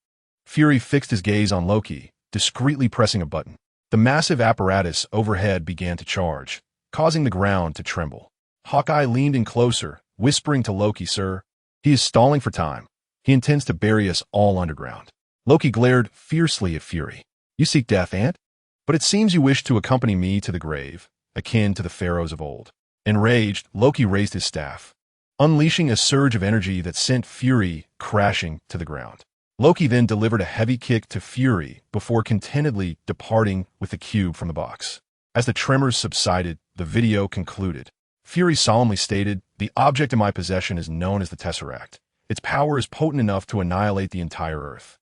Fury fixed his gaze on Loki, discreetly pressing a button. The massive apparatus overhead began to charge, causing the ground to tremble. Hawkeye leaned in closer, whispering to Loki, Sir, he is stalling for time. He intends to bury us all underground. Loki glared fiercely at Fury. You seek death, Ant? But it seems you wish to accompany me to the grave, akin to the pharaohs of old. Enraged, Loki raised his staff, unleashing a surge of energy that sent Fury crashing to the ground. Loki then delivered a heavy kick to Fury before contentedly departing with the cube from the box. As the tremors subsided, the video concluded. Fury solemnly stated, the object in my possession is known as the Tesseract. Its power is potent enough to annihilate the entire Earth.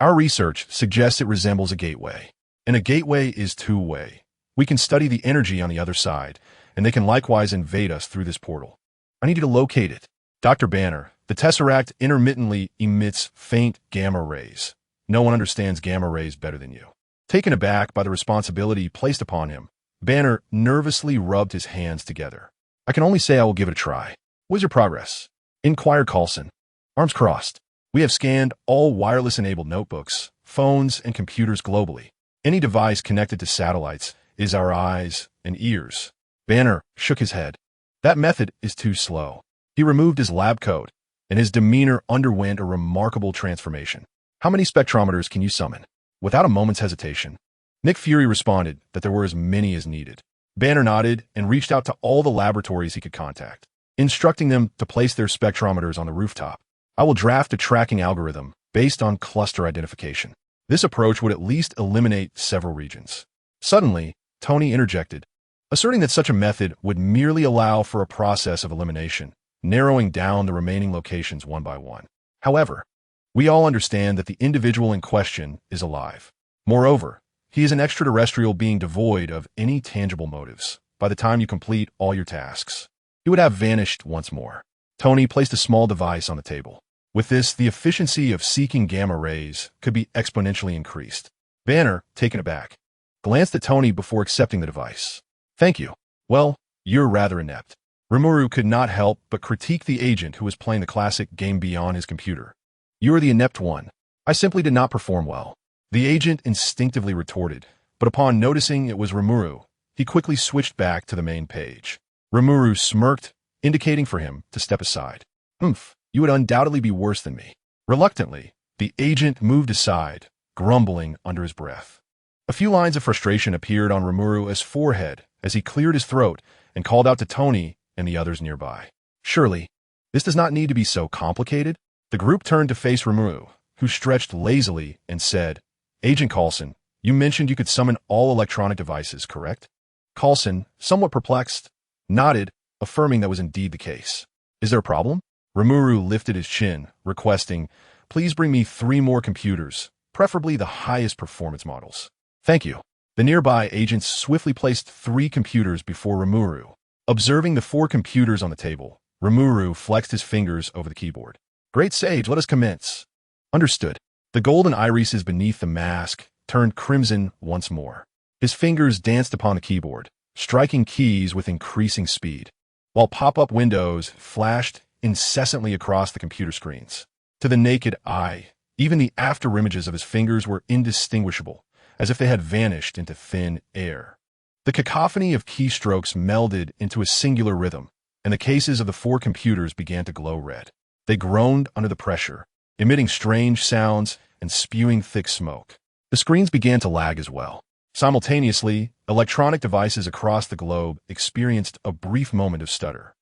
Our research suggests it resembles a gateway. And a gateway is two-way. We can study the energy on the other side, and they can likewise invade us through this portal. I need you to locate it. Dr. Banner, the Tesseract intermittently emits faint gamma rays. No one understands gamma rays better than you. Taken aback by the responsibility placed upon him, Banner nervously rubbed his hands together. I can only say I will give it a try. What is your progress? Inquired Coulson. Arms crossed. We have scanned all wireless-enabled notebooks, phones, and computers globally. Any device connected to satellites is our eyes and ears. Banner shook his head. That method is too slow. He removed his lab coat, and his demeanor underwent a remarkable transformation. How many spectrometers can you summon? Without a moment's hesitation, Nick Fury responded that there were as many as needed. Banner nodded and reached out to all the laboratories he could contact, instructing them to place their spectrometers on the rooftop. I will draft a tracking algorithm based on cluster identification. This approach would at least eliminate several regions. Suddenly, Tony interjected, asserting that such a method would merely allow for a process of elimination, narrowing down the remaining locations one by one. However, we all understand that the individual in question is alive. Moreover, he is an extraterrestrial being devoid of any tangible motives. By the time you complete all your tasks, he would have vanished once more. Tony placed a small device on the table. With this, the efficiency of seeking gamma rays could be exponentially increased. Banner, taken aback, glanced at Tony before accepting the device. Thank you. Well, you're rather inept. Rimuru could not help but critique the agent who was playing the classic game beyond his computer. You are the inept one. I simply did not perform well. The agent instinctively retorted, but upon noticing it was Rimuru, he quickly switched back to the main page. Rimuru smirked, indicating for him to step aside. You would undoubtedly be worse than me. Reluctantly, the agent moved aside, grumbling under his breath. A few lines of frustration appeared on Rimuru's forehead as he cleared his throat and called out to Tony and the others nearby. Surely, this does not need to be so complicated. The group turned to face Rimuru, who stretched lazily and said, Agent Coulson, you mentioned you could summon all electronic devices, correct? Coulson, somewhat perplexed, nodded, affirming that was indeed the case. Is there a problem? Rimuru lifted his chin, requesting, please bring me 3 more computers, preferably the highest performance models. Thank you. The nearby agents swiftly placed 3 computers before Rimuru. Observing the 4 computers on the table, Rimuru flexed his fingers over the keyboard. Great sage, let us commence. Understood. The golden irises beneath the mask turned crimson once more. His fingers danced upon the keyboard, striking keys with increasing speed, while pop-up windows flashed incessantly across the computer screens. To the naked eye, even the afterimages of his fingers were indistinguishable, as if they had vanished into thin air. The cacophony of keystrokes melded into a singular rhythm, and the cases of the 4 computers began to glow red. They groaned under the pressure, emitting strange sounds and spewing thick smoke. The screens began to lag as well. Simultaneously, electronic devices across the globe experienced a brief moment of stutter.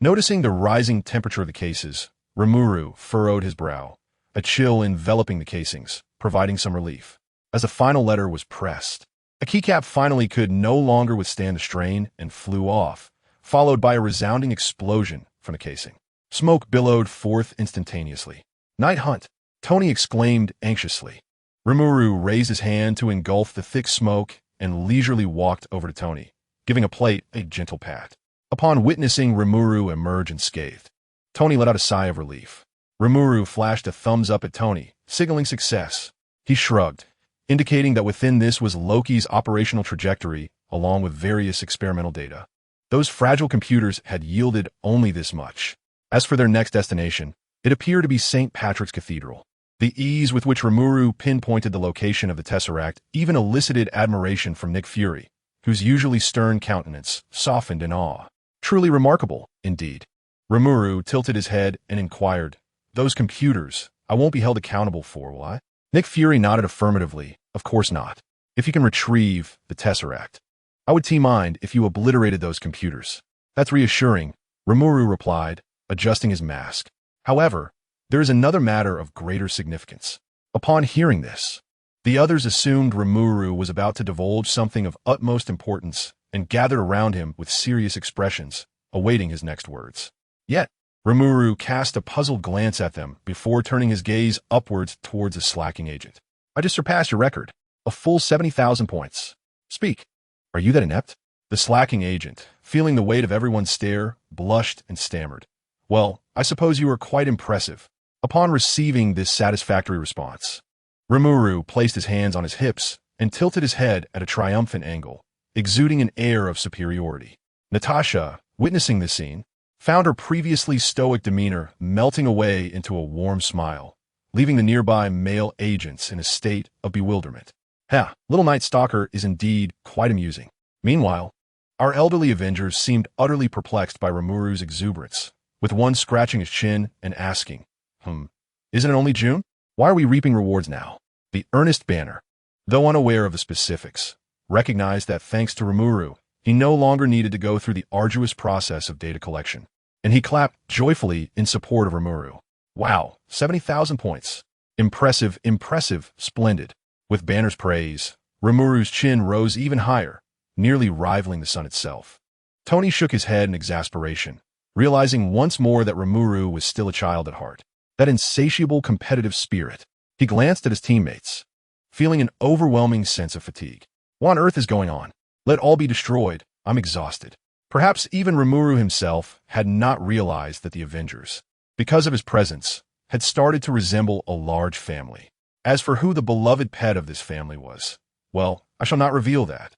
Noticing the rising temperature of the cases, Rimuru furrowed his brow, a chill enveloping the casings, providing some relief. As the final letter was pressed, a keycap finally could no longer withstand the strain and flew off, followed by a resounding explosion from the casing. Smoke billowed forth instantaneously. Night hunt, Tony exclaimed anxiously. Rimuru raised his hand to engulf the thick smoke and leisurely walked over to Tony, giving a plate a gentle pat. Upon witnessing Rimuru emerge unscathed, Tony let out a sigh of relief. Rimuru flashed a thumbs up at Tony, signaling success. He shrugged, indicating that within this was Loki's operational trajectory along with various experimental data. Those fragile computers had yielded only this much. As for their next destination, it appeared to be St. Patrick's Cathedral. The ease with which Rimuru pinpointed the location of the Tesseract even elicited admiration from Nick Fury, whose usually stern countenance softened in awe. Truly remarkable, indeed. Rimuru tilted his head and inquired, "Those computers, I won't be held accountable for, will I?" Nick Fury nodded affirmatively. "Of course not. If you can retrieve the Tesseract, I would mind if you obliterated those computers." "That's reassuring," Rimuru replied, adjusting his mask. "However, there is another matter of greater significance." Upon hearing this, the others assumed Rimuru was about to divulge something of utmost importance and gathered around him with serious expressions, awaiting his next words. Yet, Rimuru cast a puzzled glance at them before turning his gaze upwards towards the slacking agent. "I just surpassed your record. A full 70,000 points. Speak. Are you that inept?" The slacking agent, feeling the weight of everyone's stare, blushed and stammered. "Well, I suppose you are quite impressive." Upon receiving this satisfactory response, Rimuru placed his hands on his hips and tilted his head at a triumphant angle, exuding an air of superiority. Natasha, witnessing this scene, found her previously stoic demeanor melting away into a warm smile, leaving the nearby male agents in a state of bewilderment. Little Night Stalker is indeed quite amusing. Meanwhile, our elderly Avengers seemed utterly perplexed by Rimuru's exuberance, with one scratching his chin and asking, "Isn't it only June? Why are we reaping rewards now?" The earnest Banner, though unaware of the specifics, recognized that thanks to Rimuru, he no longer needed to go through the arduous process of data collection, and he clapped joyfully in support of Rimuru. "Wow, 70,000 points. Impressive, impressive, splendid." With Banner's praise, Rimuru's chin rose even higher, nearly rivaling the sun itself. Tony shook his head in exasperation, realizing once more that Rimuru was still a child at heart. That insatiable competitive spirit. He glanced at his teammates, feeling an overwhelming sense of fatigue. "What on earth is going on? Let all be destroyed. I'm exhausted." Perhaps even Rimuru himself had not realized that the Avengers, because of his presence, had started to resemble a large family. As for who the beloved pet of this family was, well, I shall not reveal that.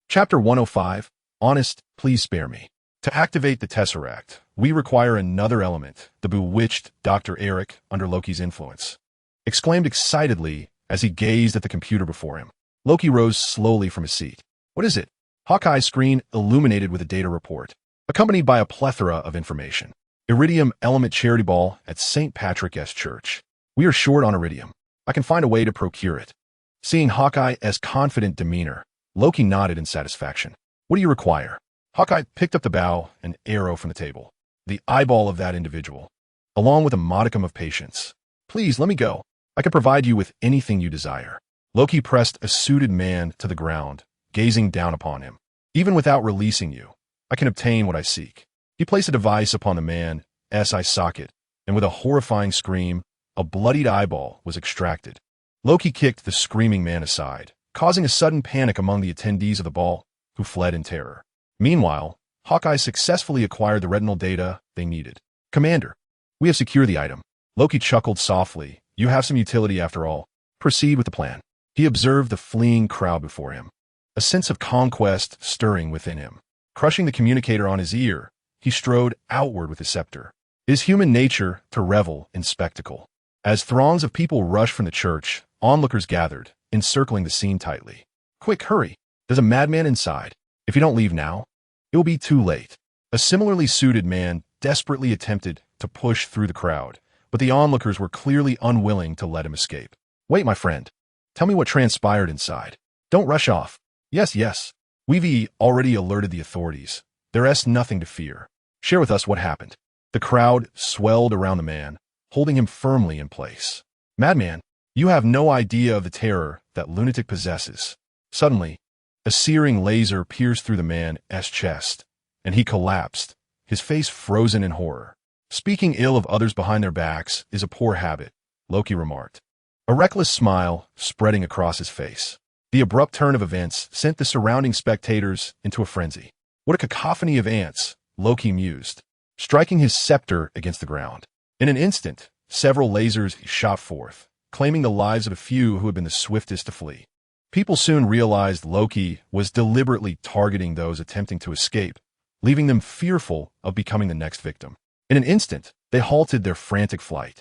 Chapter 105, Honest, Please Spare Me. To activate the Tesseract, we require another element, the bewitched Dr. Eric under Loki's influence. Exclaimed excitedly as he gazed at the computer before him. Loki rose slowly from his seat. "What is it?" Hawkeye's screen illuminated with a data report, accompanied by a plethora of information. "Iridium element charity ball at St. Patrick's Church. We are short on iridium. I can find a way to procure it." Seeing Hawkeye's confident demeanor, Loki nodded in satisfaction. "What do you require?" Hawkeye picked up the bow and arrow from the table, the eyeball of that individual, along with a modicum of patience. "Please, let me go. I can provide you with anything you desire." Loki pressed a suited man to the ground, gazing down upon him. "Even without releasing you, I can obtain what I seek." He placed a device upon the man's eye socket, and with a horrifying scream, a bloodied eyeball was extracted. Loki kicked the screaming man aside, causing a sudden panic among the attendees of the ball, who fled in terror. Meanwhile, Hawkeye successfully acquired the retinal data they needed. "Commander, we have secured the item." Loki chuckled softly. "You have some utility after all. Proceed with the plan." He observed the fleeing crowd before him, a sense of conquest stirring within him. Crushing the communicator on his ear, he strode outward with his scepter. It is human nature to revel in spectacle. As throngs of people rushed from the church, onlookers gathered, encircling the scene tightly. "Quick, hurry! There's a madman inside. If you don't leave now, it will be too late." A similarly suited man desperately attempted to push through the crowd, but the onlookers were clearly unwilling to let him escape. "Wait, my friend. Tell me what transpired inside. Don't rush off." Yes. We've already alerted the authorities. There's nothing to fear. Share with us what happened." The crowd swelled around the man, holding him firmly in place. "Madman, you have no idea of the terror that lunatic possesses." Suddenly, a searing laser pierced through the man's chest, and he collapsed, his face frozen in horror. Speaking ill of others behind their backs is a poor habit, Loki remarked, a reckless smile spreading across his face. The abrupt turn of events sent the surrounding spectators into a frenzy. What a cacophony of ants, Loki mused, striking his scepter against the ground. In an instant, several lasers shot forth, claiming the lives of a few who had been the swiftest to flee. People soon realized Loki was deliberately targeting those attempting to escape, leaving them fearful of becoming the next victim. In an instant, they halted their frantic flight,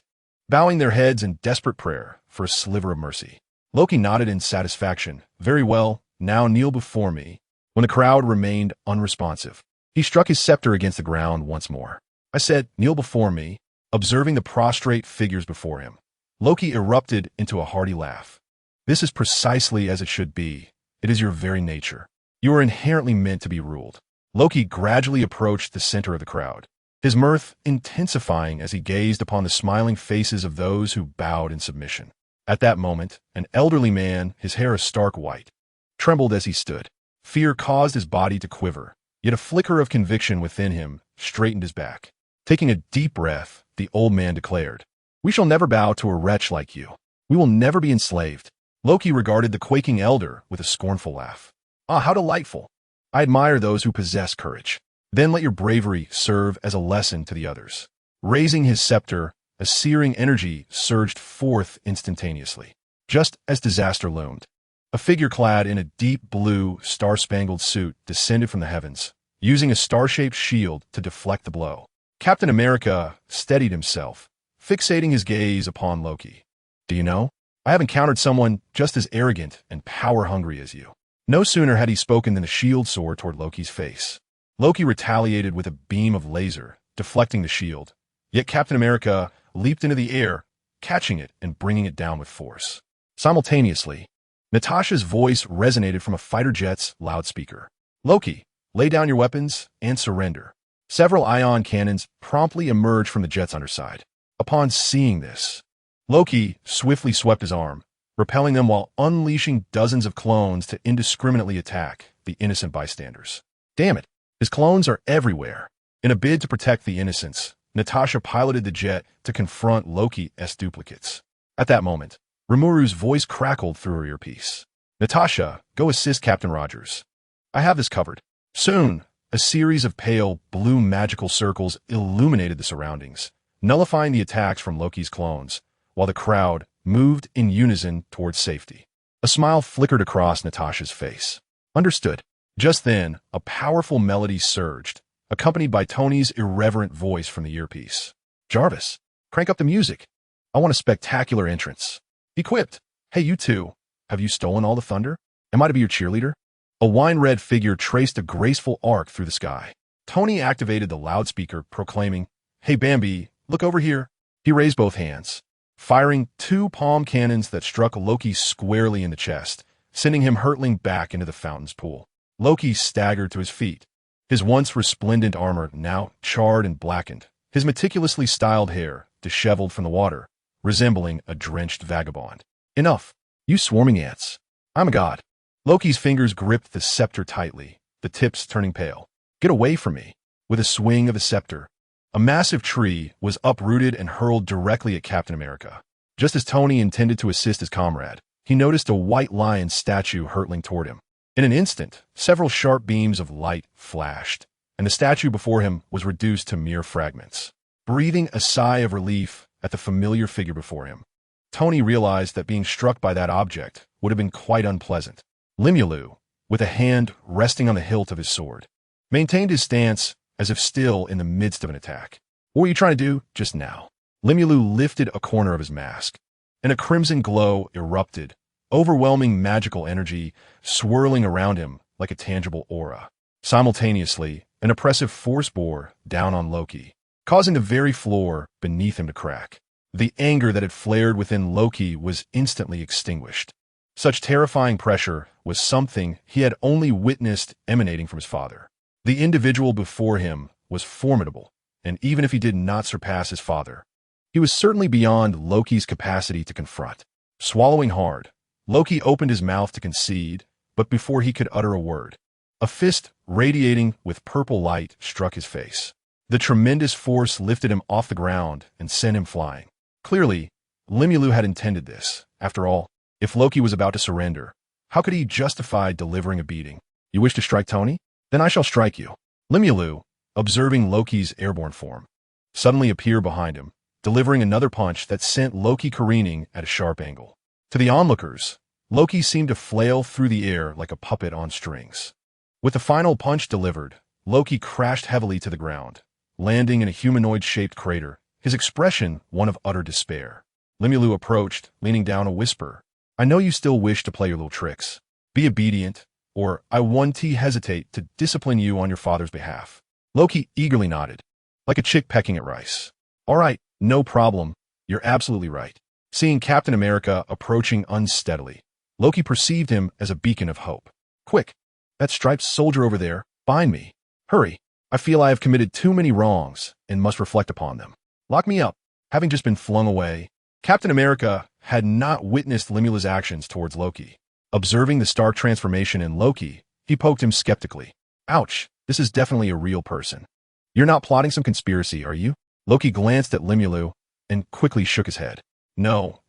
bowing their heads in desperate prayer for a sliver of mercy. Loki nodded in satisfaction. Very well, now kneel before me. When the crowd remained unresponsive, he struck his scepter against the ground once more. I said, kneel before me. Observing the prostrate figures before him, Loki erupted into a hearty laugh. This is precisely as it should be. It is your very nature. You are inherently meant to be ruled. Loki gradually approached the center of the crowd, his mirth intensifying as he gazed upon the smiling faces of those who bowed in submission. At that moment, an elderly man, his hair a stark white, trembled as he stood. Fear caused his body to quiver, yet a flicker of conviction within him straightened his back. Taking a deep breath, the old man declared, "We shall never bow to a wretch like you. We will never be enslaved." Loki regarded the quaking elder with a scornful laugh. "Ah, how delightful! I admire those who possess courage. Then let your bravery serve as a lesson to the others." Raising his scepter, a searing energy surged forth instantaneously. Just as disaster loomed, a figure clad in a deep blue, star-spangled suit descended from the heavens, using a star-shaped shield to deflect the blow. Captain America steadied himself, fixating his gaze upon Loki. "Do you know, I have encountered someone just as arrogant and power-hungry as you." No sooner had he spoken than the shield soared toward Loki's face. Loki retaliated with a beam of laser, deflecting the shield. Yet Captain America leaped into the air, catching it and bringing it down with force. Simultaneously, Natasha's voice resonated from a fighter jet's loudspeaker. "Loki, lay down your weapons and surrender." Several ion cannons promptly emerged from the jet's underside. Upon seeing this, Loki swiftly swept his arm, repelling them while unleashing dozens of clones to indiscriminately attack the innocent bystanders. Damn it, his clones are everywhere. In a bid to protect the innocents, Natasha piloted the jet to confront Loki's duplicates. At that moment, Rimuru's voice crackled through her earpiece. "Natasha, go assist Captain Rogers. I have this covered." Soon, a series of pale, blue magical circles illuminated the surroundings, nullifying the attacks from Loki's clones, while the crowd moved in unison towards safety. A smile flickered across Natasha's face. Understood. Just then, a powerful melody surged, accompanied by Tony's irreverent voice from the earpiece. "Jarvis, crank up the music. I want a spectacular entrance." He quipped, "Hey, you two, have you stolen all the thunder? Am I to be your cheerleader?" A wine-red figure traced a graceful arc through the sky. Tony activated the loudspeaker, proclaiming, "Hey, Bambi, look over here." He raised both hands, firing two palm cannons that struck Loki squarely in the chest, sending him hurtling back into the fountain's pool. Loki staggered to his feet, his once resplendent armor now charred and blackened, his meticulously styled hair disheveled from the water, resembling a drenched vagabond. "Enough, you swarming ants. I'm a god." Loki's fingers gripped the scepter tightly, the tips turning pale. "Get away from me." With a swing of the scepter, a massive tree was uprooted and hurled directly at Captain America. Just as Tony intended to assist his comrade, he noticed a white lion statue hurtling toward him. In an instant, several sharp beams of light flashed, and the statue before him was reduced to mere fragments. Breathing a sigh of relief at the familiar figure before him, Tony realized that being struck by that object would have been quite unpleasant. Limulu, with a hand resting on the hilt of his sword, maintained his stance as if still in the midst of an attack. "What were you trying to do just now?" Limulu lifted a corner of his mask, and a crimson glow erupted, overwhelming magical energy swirling around him like a tangible aura. Simultaneously, an oppressive force bore down on Loki, causing the very floor beneath him to crack. The anger that had flared within Loki was instantly extinguished. Such terrifying pressure was something he had only witnessed emanating from his father. The individual before him was formidable, and even if he did not surpass his father, he was certainly beyond Loki's capacity to confront. Swallowing hard, Loki opened his mouth to concede, but before he could utter a word, a fist radiating with purple light struck his face. The tremendous force lifted him off the ground and sent him flying. Clearly, Limulu had intended this. After all, if Loki was about to surrender, how could he justify delivering a beating? You wish to strike Tony? Then I shall strike you. Limulu, observing Loki's airborne form, suddenly appeared behind him, delivering another punch that sent Loki careening at a sharp angle. To the onlookers, Loki seemed to flail through the air like a puppet on strings. With the final punch delivered, Loki crashed heavily to the ground, landing in a humanoid-shaped crater, his expression one of utter despair. Limulu approached, leaning down a whisper. I know you still wish to play your little tricks. Be obedient, or I won't hesitate to discipline you on your father's behalf. Loki eagerly nodded, like a chick pecking at rice. All right, no problem. You're absolutely right. Seeing Captain America approaching unsteadily, Loki perceived him as a beacon of hope. Quick, that striped soldier over there, bind me. Hurry. I feel I have committed too many wrongs and must reflect upon them. Lock me up. Having just been flung away, Captain America had not witnessed Limulu's actions towards Loki. Observing the stark transformation in Loki, he poked him skeptically. Ouch, this is definitely a real person. You're not plotting some conspiracy, are you? Loki glanced at Limulu and quickly shook his head. No,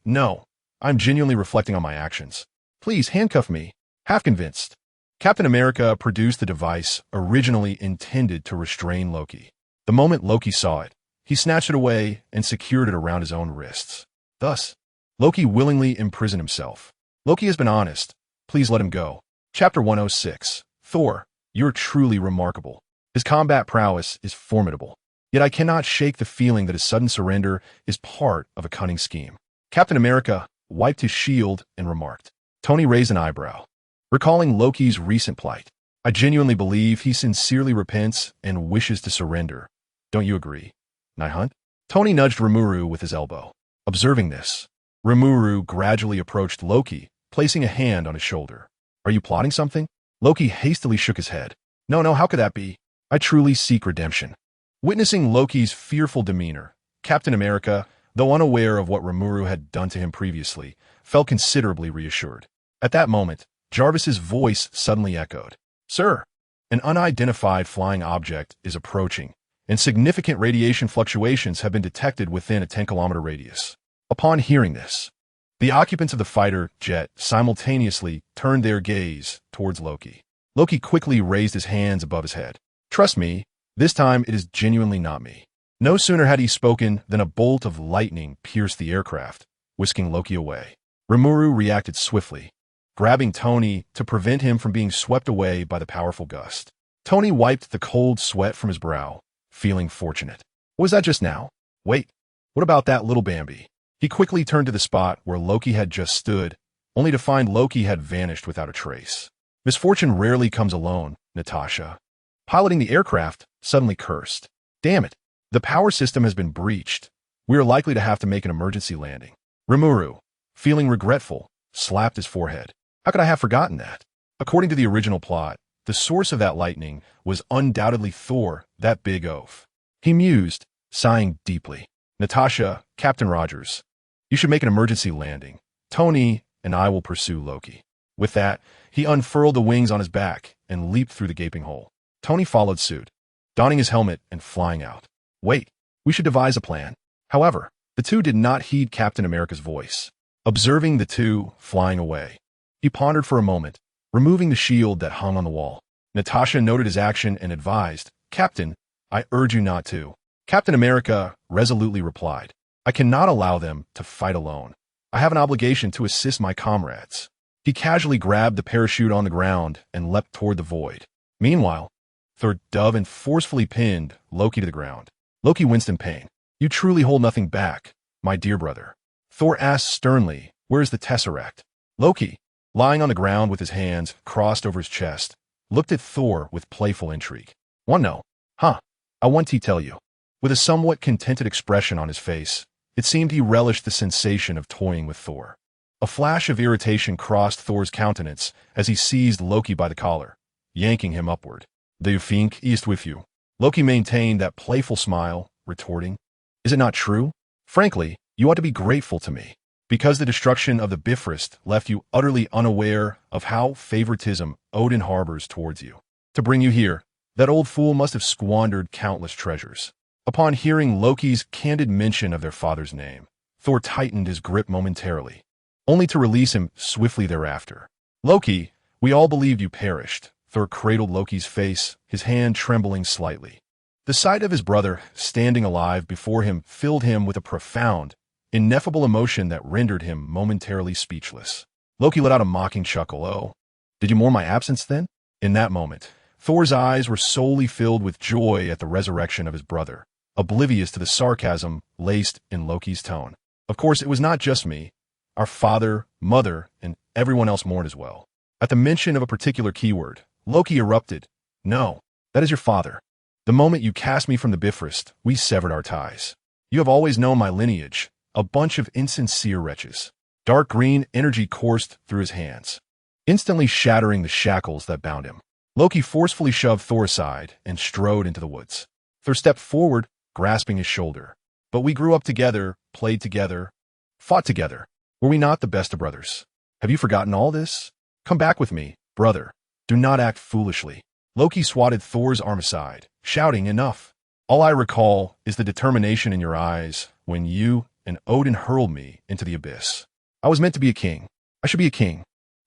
I'm genuinely reflecting on my actions. Please handcuff me. Half convinced. Captain America produced the device originally intended to restrain Loki. The moment Loki saw it, he snatched it away and secured it around his own wrists. Thus, Loki willingly imprisoned himself. Loki has been honest. Please let him go. Chapter 106. Thor, you're truly remarkable. His combat prowess is formidable. Yet I cannot shake the feeling that his sudden surrender is part of a cunning scheme. Captain America wiped his shield and remarked. Tony raised an eyebrow, recalling Loki's recent plight. I genuinely believe he sincerely repents and wishes to surrender. Don't you agree, Night? Tony nudged Rimuru with his elbow. Observing this, Rimuru gradually approached Loki, placing a hand on his shoulder. Are you plotting something? Loki hastily shook his head. No, how could that be? I truly seek redemption. Witnessing Loki's fearful demeanor, Captain America, though unaware of what Rimuru had done to him previously, felt considerably reassured. At that moment, Jarvis's voice suddenly echoed. Sir, an unidentified flying object is approaching, and significant radiation fluctuations have been detected within a 10-kilometer radius. Upon hearing this, the occupants of the fighter jet simultaneously turned their gaze towards Loki. Loki quickly raised his hands above his head. Trust me, this time it is genuinely not me. No sooner had he spoken than a bolt of lightning pierced the aircraft, whisking Loki away. Rimuru reacted swiftly, grabbing Tony to prevent him from being swept away by the powerful gust. Tony wiped the cold sweat from his brow, feeling fortunate. Was that just now? Wait, what about that little Bambi? He quickly turned to the spot where Loki had just stood, only to find Loki had vanished without a trace. Misfortune rarely comes alone, Natasha. Piloting the aircraft suddenly cursed. Damn it, the power system has been breached. We are likely to have to make an emergency landing. Rimuru, feeling regretful, slapped his forehead. How could I have forgotten that? According to the original plot, the source of that lightning was undoubtedly Thor, that big oaf. He mused, sighing deeply. Natasha, Captain Rogers, you should make an emergency landing. Tony and I will pursue Loki. With that, he unfurled the wings on his back and leaped through the gaping hole. Tony followed suit, donning his helmet and flying out. Wait, we should devise a plan. However, the two did not heed Captain America's voice. Observing the two flying away, he pondered for a moment, removing the shield that hung on the wall. Natasha noted his action and advised, Captain, I urge you not to. Captain America resolutely replied, I cannot allow them to fight alone. I have an obligation to assist my comrades. He casually grabbed the parachute on the ground and leapt toward the void. Meanwhile, Thor dove and forcefully pinned Loki to the ground. Loki winced in pain. You truly hold nothing back, my dear brother. Thor asked sternly, where is the Tesseract? Loki, lying on the ground with his hands crossed over his chest, looked at Thor with playful intrigue. One no. Huh, I want to tell you. With a somewhat contented expression on his face, it seemed he relished the sensation of toying with Thor. A flash of irritation crossed Thor's countenance as he seized Loki by the collar, yanking him upward. Do you think he is with you? Loki maintained that playful smile, retorting, is it not true? Frankly, you ought to be grateful to me, because the destruction of the Bifrost left you utterly unaware of how favoritism Odin harbors towards you. To bring you here, That old fool must have squandered countless treasures. Upon hearing Loki's candid mention of their father's name, Thor tightened his grip momentarily, only to release him swiftly thereafter. Loki, we all believed you perished. Thor cradled Loki's face, his hand trembling slightly. The sight of his brother standing alive before him filled him with a profound, ineffable emotion that rendered him momentarily speechless. Loki let out a mocking chuckle. Oh, did you mourn my absence then? In that moment, Thor's eyes were solely filled with joy at the resurrection of his brother, oblivious to the sarcasm laced in Loki's tone. Of course, it was not just me. Our father, mother, and everyone else mourned as well. At the mention of a particular keyword, Loki erupted. No, that is your father. The moment you cast me from the Bifrost, we severed our ties. You have always known my lineage, a bunch of insincere wretches. Dark green energy coursed through his hands, instantly shattering the shackles that bound him. Loki forcefully shoved Thor aside and strode into the woods. Thor stepped forward, grasping his shoulder. But we grew up together, played together, fought together. Were we not the best of brothers? Have you forgotten all this? Come back with me, brother. Do not act foolishly. Loki swatted Thor's arm aside, shouting, enough. All I recall is the determination in your eyes when you and Odin hurled me into the abyss. I was meant to be a king. I should be a king.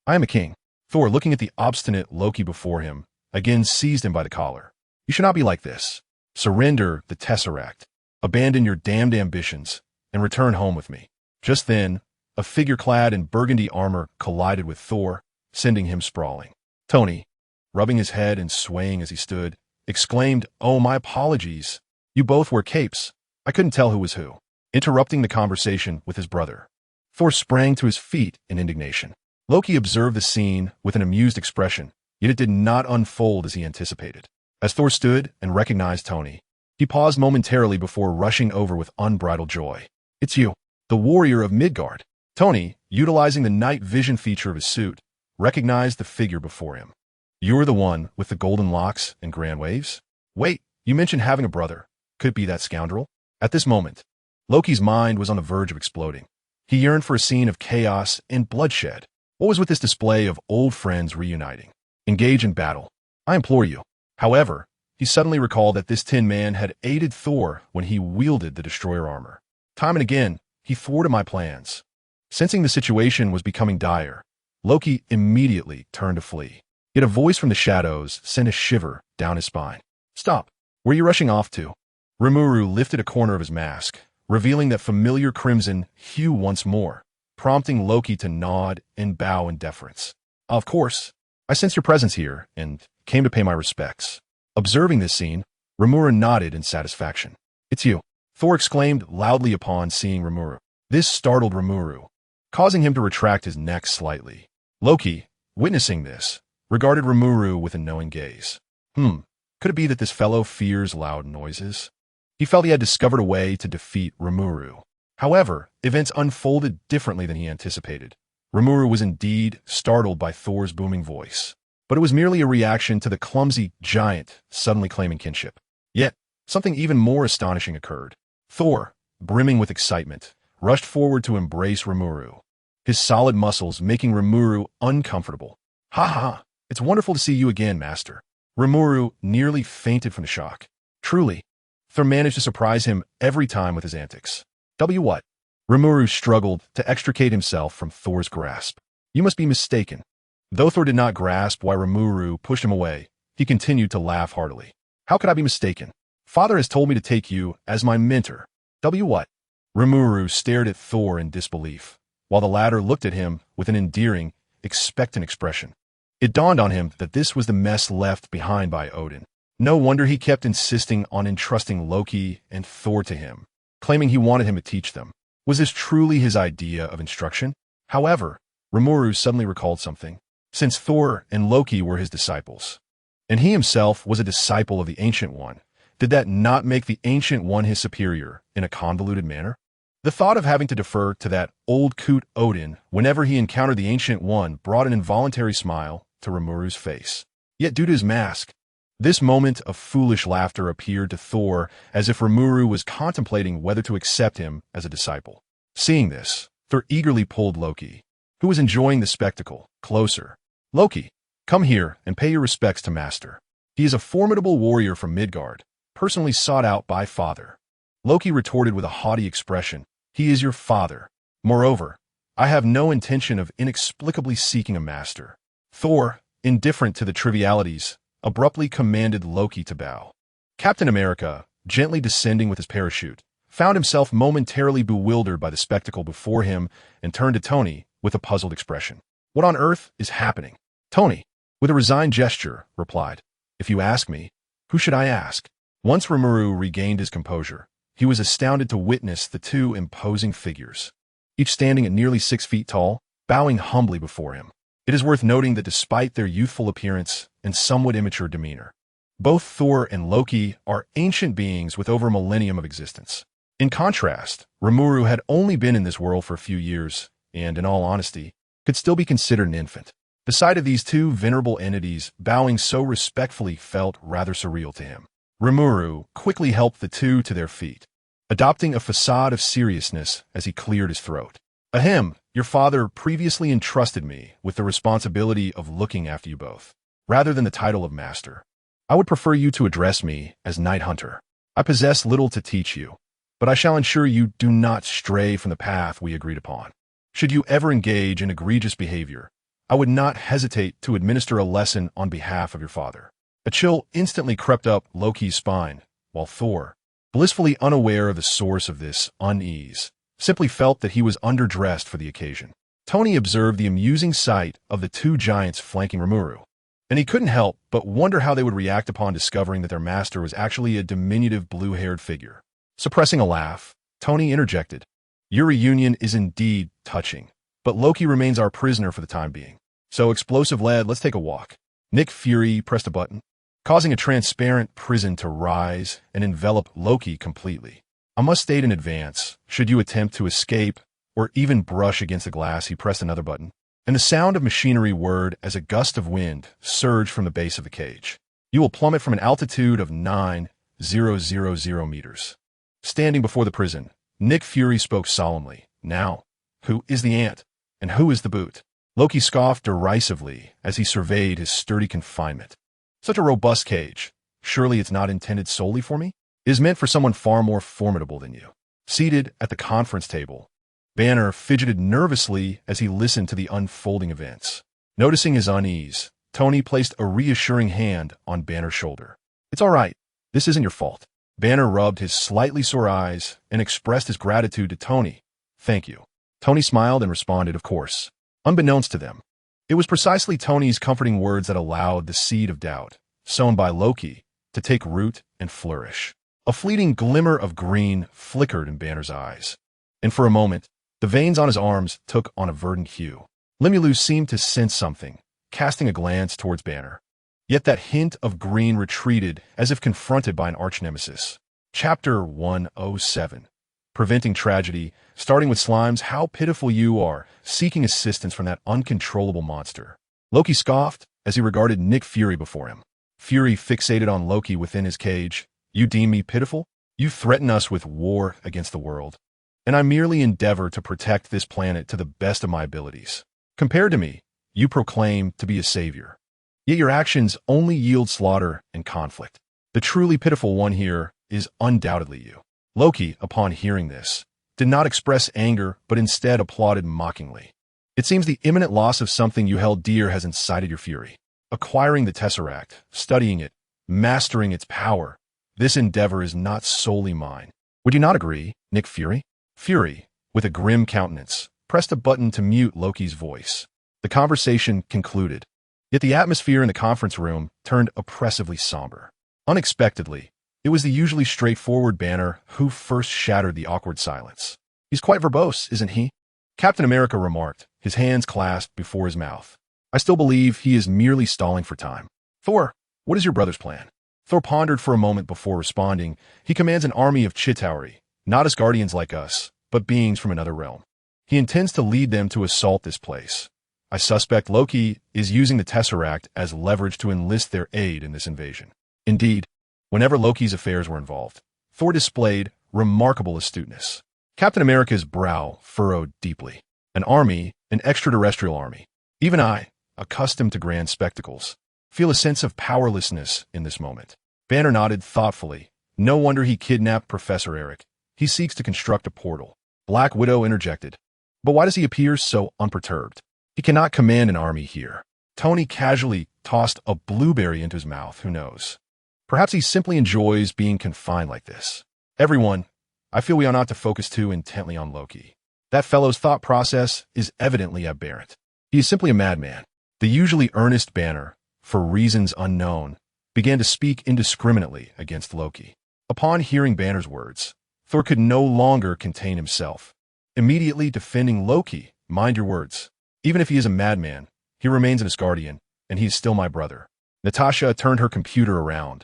I am a king. Thor, looking at the obstinate Loki before him, again seized him by the collar. You should not be like this. Surrender the Tesseract. Abandon your damned ambitions and return home with me. Just then, a figure clad in burgundy armor collided with Thor, sending him sprawling. Tony, rubbing his head and swaying as he stood, exclaimed, "Oh, my apologies. You both wear capes. I couldn't tell who was who." Interrupting the conversation with his brother, Thor sprang to his feet in indignation. Loki observed the scene with an amused expression, yet it did not unfold as he anticipated. As Thor stood and recognized Tony, he paused momentarily before rushing over with unbridled joy. "It's you, the warrior of Midgard." Tony, utilizing the night vision feature of his suit, recognized the figure before him. "You're the one with the golden locks and grand waves? Wait, you mentioned having a brother. Could it be that scoundrel?" At this moment, Loki's mind was on the verge of exploding. He yearned for a scene of chaos and bloodshed. What was with this display of old friends reuniting? Engage in battle. I implore you. However, he suddenly recalled that this Tin Man had aided Thor when he wielded the destroyer armor. Time and again, he thwarted my plans. Sensing the situation was becoming dire, Loki immediately turned to flee. Yet a voice from the shadows sent a shiver down his spine. "Stop. Where are you rushing off to?" Rimuru lifted a corner of his mask, revealing that familiar crimson hue once more, prompting Loki to nod and bow in deference. "Of course. I sense your presence here and came to pay my respects." Observing this scene, Rimuru nodded in satisfaction. "It's you," Thor exclaimed loudly upon seeing Rimuru. This startled Rimuru, causing him to retract his neck slightly. Loki, witnessing this, regarded Rimuru with a knowing gaze. Could it be that this fellow fears loud noises? He felt he had discovered a way to defeat Rimuru. However, events unfolded differently than he anticipated. Rimuru was indeed startled by Thor's booming voice, but it was merely a reaction to the clumsy giant suddenly claiming kinship. Yet, something even more astonishing occurred. Thor, brimming with excitement, rushed forward to embrace Rimuru, his solid muscles making Rimuru uncomfortable. "Ha ha! It's wonderful to see you again, master." Rimuru nearly fainted from the shock. Truly, Thor managed to surprise him every time with his antics. What? Rimuru struggled to extricate himself from Thor's grasp. "You must be mistaken." Though Thor did not grasp why Rimuru pushed him away, he continued to laugh heartily. "How could I be mistaken? Father has told me to take you as my mentor." What? Rimuru stared at Thor in disbelief, while the latter looked at him with an endearing, expectant expression. It dawned on him that this was the mess left behind by Odin. No wonder he kept insisting on entrusting Loki and Thor to him, claiming he wanted him to teach them. Was this truly his idea of instruction? However, Rimuru suddenly recalled something. Since Thor and Loki were his disciples, and he himself was a disciple of the Ancient One, did that not make the Ancient One his superior in a convoluted manner? The thought of having to defer to that old coot Odin whenever he encountered the Ancient One brought an involuntary smile to Rimuru's face. Yet due to his mask, this moment of foolish laughter appeared to Thor as if Rimuru was contemplating whether to accept him as a disciple. Seeing this, Thor eagerly pulled Loki, who was enjoying the spectacle, closer. "Loki, come here and pay your respects to Master." He is a formidable warrior from Midgard, personally sought out by father. Loki retorted with a haughty expression, "He is your father. Moreover, I have no intention of inexplicably seeking a master." Thor, indifferent to the trivialities, abruptly commanded Loki to bow. Captain America, gently descending with his parachute, found himself momentarily bewildered by the spectacle before him and turned to Tony with a puzzled expression. "What on earth is happening?" Tony, with a resigned gesture, replied, "If you ask me, who should I ask?" Once Rimuru regained his composure, he was astounded to witness the two imposing figures, each standing at nearly 6 feet tall, bowing humbly before him. It is worth noting that despite their youthful appearance and somewhat immature demeanor, both Thor and Loki are ancient beings with over a millennium of existence. In contrast, Rimuru had only been in this world for a few years, and, in all honesty, could still be considered an infant. The sight of these two venerable entities bowing so respectfully felt rather surreal to him. Rimuru quickly helped the two to their feet, adopting a facade of seriousness as he cleared his throat. "Ahem, your father previously entrusted me with the responsibility of looking after you both, rather than the title of master. I would prefer you to address me as Night Hunter. I possess little to teach you, but I shall ensure you do not stray from the path we agreed upon. Should you ever engage in egregious behavior, I would not hesitate to administer a lesson on behalf of your father." A chill instantly crept up Loki's spine, while Thor, blissfully unaware of the source of this unease, simply felt that he was underdressed for the occasion. Tony observed the amusing sight of the two giants flanking Rimuru, and he couldn't help but wonder how they would react upon discovering that their master was actually a diminutive blue-haired figure. Suppressing a laugh, Tony interjected, "Your reunion is indeed touching, but Loki remains our prisoner for the time being. So, explosive lad, let's take a walk." Nick Fury pressed a button, causing a transparent prison to rise and envelop Loki completely. "I must state in advance, should you attempt to escape or even brush against the glass," he pressed another button, and the sound of machinery whirred as a gust of wind surged from the base of the cage. "You will plummet from an altitude of 9,000 meters." Standing before the prison, Nick Fury spoke solemnly. "Now, who is the ant, and who is the boot?" Loki scoffed derisively as he surveyed his sturdy confinement. "Such a robust cage. Surely it's not intended solely for me? It is meant for someone far more formidable than you." Seated at the conference table, Banner fidgeted nervously as he listened to the unfolding events. Noticing his unease, Tony placed a reassuring hand on Banner's shoulder. "It's all right. This isn't your fault." Banner rubbed his slightly sore eyes and expressed his gratitude to Tony. "Thank you." Tony smiled and responded, "Of course." Unbeknownst to them, it was precisely Tony's comforting words that allowed the seed of doubt, sown by Loki, to take root and flourish. A fleeting glimmer of green flickered in Banner's eyes, and for a moment, the veins on his arms took on a verdant hue. Limulus seemed to sense something, casting a glance towards Banner. Yet that hint of green retreated as if confronted by an arch-nemesis. Chapter 107. Preventing Tragedy, starting with Slimes. "How pitiful you are, seeking assistance from that uncontrollable monster." Loki scoffed as he regarded Nick Fury before him. Fury fixated on Loki within his cage. "You deem me pitiful? You threaten us with war against the world, and I merely endeavor to protect this planet to the best of my abilities. Compared to me, you proclaim to be a savior. Yet your actions only yield slaughter and conflict. The truly pitiful one here is undoubtedly you." Loki, upon hearing this, did not express anger, but instead applauded mockingly. "It seems the imminent loss of something you held dear has incited your fury. Acquiring the Tesseract, studying it, mastering its power, this endeavor is not solely mine. Would you not agree, Nick Fury?" Fury, with a grim countenance, pressed a button to mute Loki's voice. The conversation concluded, yet the atmosphere in the conference room turned oppressively somber. Unexpectedly, it was the usually straightforward Banner who first shattered the awkward silence. "He's quite verbose, isn't he?" Captain America remarked, his hands clasped before his mouth. "I still believe he is merely stalling for time." "Thor, what is your brother's plan?" Thor pondered for a moment before responding. "He commands an army of Chitauri, not Asgardians like us, but beings from another realm. He intends to lead them to assault this place. I suspect Loki is using the Tesseract as leverage to enlist their aid in this invasion." Indeed, whenever Loki's affairs were involved, Thor displayed remarkable astuteness. Captain America's brow furrowed deeply. An army, an extraterrestrial army. Even I, accustomed to grand spectacles, feel a sense of powerlessness in this moment. Banner nodded thoughtfully. No wonder he kidnapped Professor Eric. He seeks to construct a portal. Black Widow interjected. But why does he appear so unperturbed? He cannot command an army here. Tony casually tossed a blueberry into his mouth. Who knows? Perhaps he simply enjoys being confined like this. Everyone, I feel we are not to focus too intently on Loki. That fellow's thought process is evidently aberrant. He is simply a madman. The usually earnest Banner, for reasons unknown, began to speak indiscriminately against Loki. Upon hearing Banner's words, Thor could no longer contain himself. Immediately defending Loki, mind your words. Even if he is a madman, he remains an Asgardian, and he is still my brother. Natasha turned her computer around.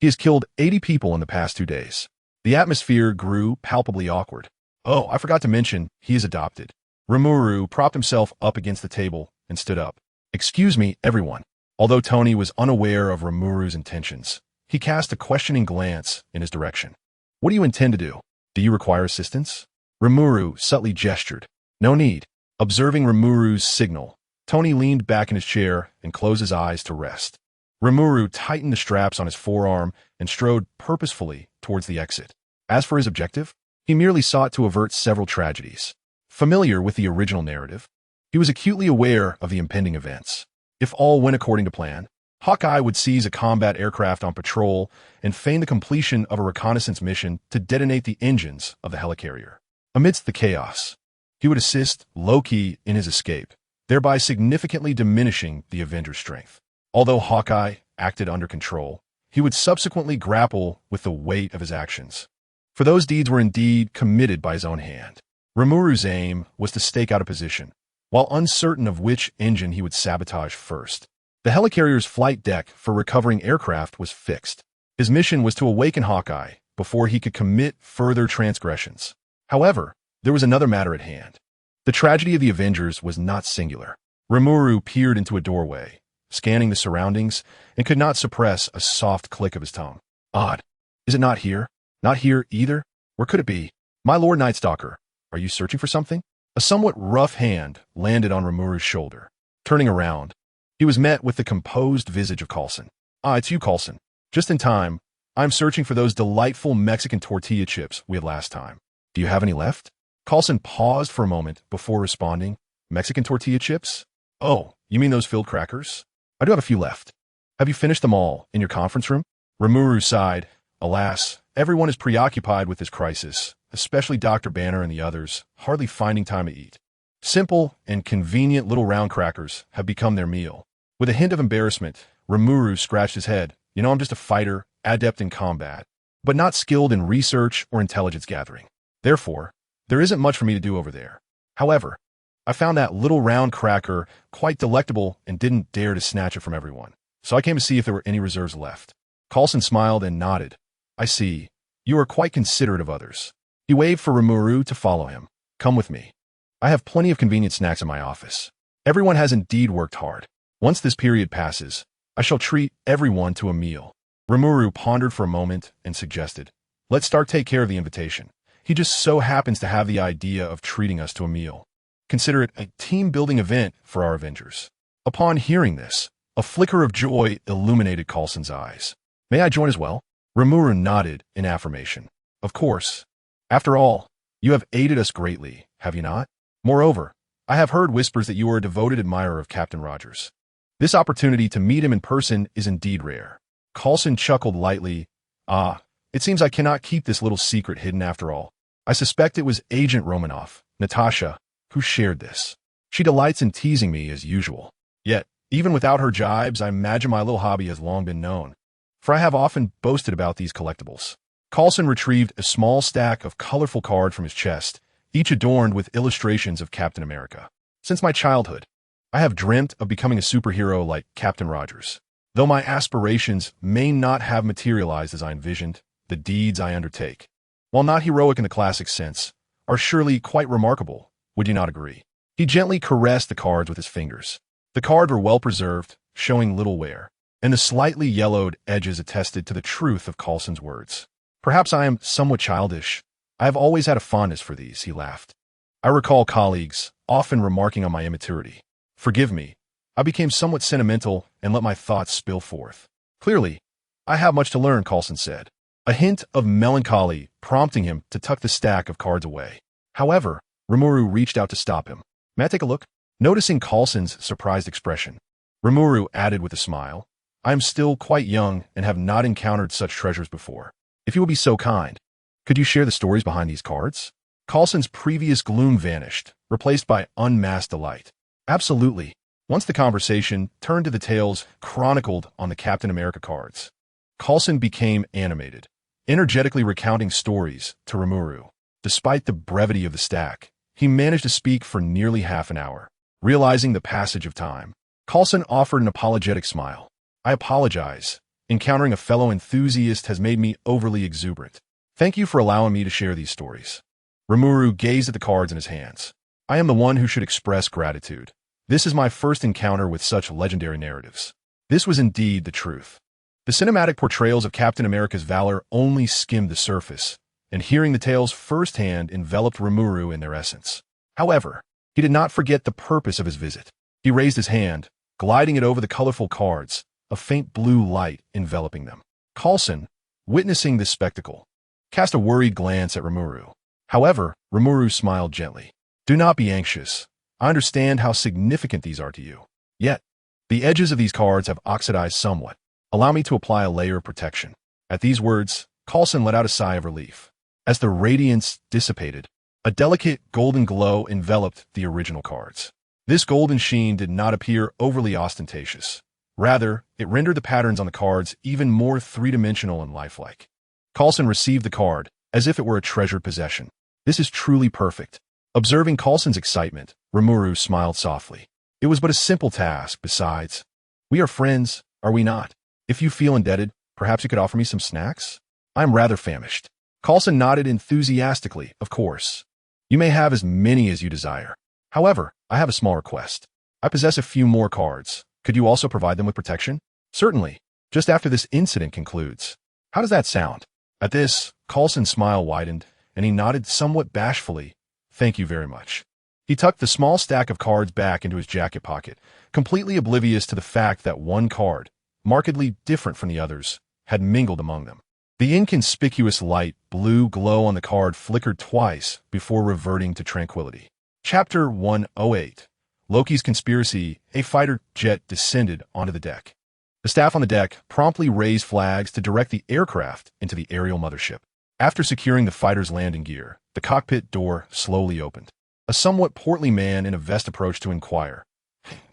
He has killed 80 people in the past 2 days. The atmosphere grew palpably awkward. Oh, I forgot to mention, he is adopted. Rimuru propped himself up against the table and stood up. Excuse me, everyone. Although Tony was unaware of Rimuru's intentions, he cast a questioning glance in his direction. What do you intend to do? Do you require assistance? Rimuru subtly gestured. No need. Observing Rimuru's signal, Tony leaned back in his chair and closed his eyes to rest. Rimuru tightened the straps on his forearm and strode purposefully towards the exit. As for his objective, he merely sought to avert several tragedies. Familiar with the original narrative, he was acutely aware of the impending events. If all went according to plan, Hawkeye would seize a combat aircraft on patrol and feign the completion of a reconnaissance mission to detonate the engines of the helicarrier. Amidst the chaos, he would assist Loki in his escape, thereby significantly diminishing the Avengers' strength. Although Hawkeye acted under control, he would subsequently grapple with the weight of his actions. For those deeds were indeed committed by his own hand. Rimuru's aim was to stake out a position, while uncertain of which engine he would sabotage first. The helicarrier's flight deck for recovering aircraft was fixed. His mission was to awaken Hawkeye before he could commit further transgressions. However, there was another matter at hand. The tragedy of the Avengers was not singular. Rimuru peered into a doorway, scanning the surroundings, and could not suppress a soft click of his tongue. Odd. Is it not here? Not here either? Where could it be? My Lord Nightstalker, are you searching for something? A somewhat rough hand landed on Rimuru's shoulder. Turning around, he was met with the composed visage of Coulson. Ah, it's you, Coulson. Just in time. I'm searching for those delightful Mexican tortilla chips we had last time. Do you have any left? Coulson paused for a moment before responding. Mexican tortilla chips? Oh, you mean those filled crackers? I do have a few left. Have you finished them all in your conference room? Rimuru sighed. Alas, everyone is preoccupied with this crisis, especially Dr. Banner and the others, hardly finding time to eat. Simple and convenient little round crackers have become their meal. With a hint of embarrassment, Rimuru scratched his head. You know, I'm just a fighter, adept in combat, but not skilled in research or intelligence gathering. Therefore, there isn't much for me to do over there. However, I found that little round cracker quite delectable and didn't dare to snatch it from everyone. So I came to see if there were any reserves left. Coulson smiled and nodded. I see. You are quite considerate of others. He waved for Rimuru to follow him. Come with me. I have plenty of convenient snacks in my office. Everyone has indeed worked hard. Once this period passes, I shall treat everyone to a meal. Rimuru pondered for a moment and suggested, let's start take care of the invitation. He just so happens to have the idea of treating us to a meal. Consider it a team-building event for our Avengers. Upon hearing this, a flicker of joy illuminated Coulson's eyes. May I join as well? Rimuru nodded in affirmation. Of course. After all, you have aided us greatly, have you not? Moreover, I have heard whispers that you are a devoted admirer of Captain Rogers. This opportunity to meet him in person is indeed rare. Coulson chuckled lightly. Ah, it seems I cannot keep this little secret hidden after all. I suspect it was Agent Romanoff, Natasha, who shared this. She delights in teasing me as usual. Yet, even without her jibes, I imagine my little hobby has long been known, for I have often boasted about these collectibles. Coulson retrieved a small stack of colorful cards from his chest, each adorned with illustrations of Captain America. Since my childhood, I have dreamt of becoming a superhero like Captain Rogers. Though my aspirations may not have materialized as I envisioned, the deeds I undertake, while not heroic in the classic sense, are surely quite remarkable. Would you not agree? He gently caressed the cards with his fingers. The cards were well preserved, showing little wear, and the slightly yellowed edges attested to the truth of Coulson's words. Perhaps I am somewhat childish. I have always had a fondness for these, he laughed. I recall colleagues often remarking on my immaturity. Forgive me, I became somewhat sentimental and let my thoughts spill forth. Clearly, I have much to learn, Coulson said, a hint of melancholy prompting him to tuck the stack of cards away. However, Rimuru reached out to stop him. May I take a look? Noticing Coulson's surprised expression, Rimuru added with a smile, I am still quite young and have not encountered such treasures before. If you will be so kind, could you share the stories behind these cards? Coulson's previous gloom vanished, replaced by unmasked delight. Absolutely. Once the conversation turned to the tales chronicled on the Captain America cards, Coulson became animated, energetically recounting stories to Rimuru. Despite the brevity of the stack, he managed to speak for nearly half an hour. Realizing the passage of time, Coulson offered an apologetic smile. I apologize. Encountering a fellow enthusiast has made me overly exuberant. Thank you for allowing me to share these stories. Rimuru gazed at the cards in his hands. I am the one who should express gratitude. This is my first encounter with such legendary narratives. This was indeed the truth. The cinematic portrayals of Captain America's valor only skimmed the surface, and hearing the tales firsthand enveloped Rimuru in their essence. However, he did not forget the purpose of his visit. He raised his hand, gliding it over the colorful cards, a faint blue light enveloping them. Coulson, witnessing this spectacle, cast a worried glance at Rimuru. However, Rimuru smiled gently. Do not be anxious. I understand how significant these are to you. Yet, the edges of these cards have oxidized somewhat. Allow me to apply a layer of protection. At these words, Coulson let out a sigh of relief. As the radiance dissipated, a delicate golden glow enveloped the original cards. This golden sheen did not appear overly ostentatious. Rather, it rendered the patterns on the cards even more three-dimensional and lifelike. Coulson received the card as if it were a treasured possession. This is truly perfect. Observing Coulson's excitement, Rimuru smiled softly. It was but a simple task, besides. We are friends, are we not? If you feel indebted, perhaps you could offer me some snacks? I am rather famished. Coulson nodded enthusiastically, of course. You may have as many as you desire. However, I have a small request. I possess a few more cards. Could you also provide them with protection? Certainly, just after this incident concludes. How does that sound? At this, Coulson's smile widened, and he nodded somewhat bashfully. Thank you very much. He tucked the small stack of cards back into his jacket pocket, completely oblivious to the fact that one card, markedly different from the others, had mingled among them. The inconspicuous light blue glow on the card flickered twice before reverting to tranquility. Chapter 108. Loki's Conspiracy. A fighter jet descended onto the deck. The staff on the deck promptly raised flags to direct the aircraft into the aerial mothership. After securing the fighter's landing gear, the cockpit door slowly opened. A somewhat portly man in a vest approached to inquire.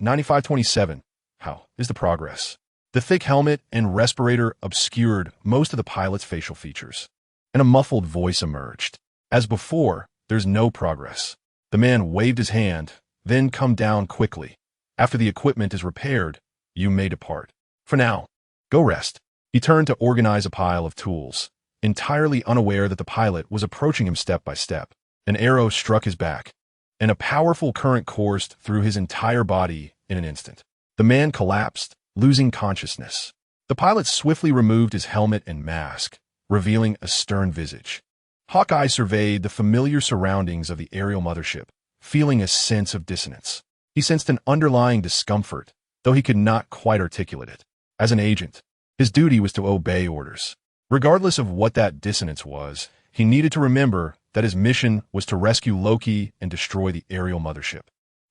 9527. How is the progress? The thick helmet and respirator obscured most of the pilot's facial features, and a muffled voice emerged. As before, there's no progress. The man waved his hand, then come down quickly. After the equipment is repaired, you may depart. For now, go rest. He turned to organize a pile of tools, entirely unaware that the pilot was approaching him step by step. An arrow struck his back, and a powerful current coursed through his entire body in an instant. The man collapsed, losing consciousness. The pilot swiftly removed his helmet and mask, revealing a stern visage. Hawkeye surveyed the familiar surroundings of the aerial mothership, feeling a sense of dissonance. He sensed an underlying discomfort, though he could not quite articulate it. As an agent, his duty was to obey orders. Regardless of what that dissonance was, he needed to remember that his mission was to rescue Loki and destroy the aerial mothership.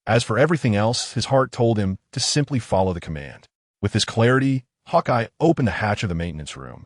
As for everything else, his heart told him to simply follow the command. With this clarity, Hawkeye opened the hatch of the maintenance room,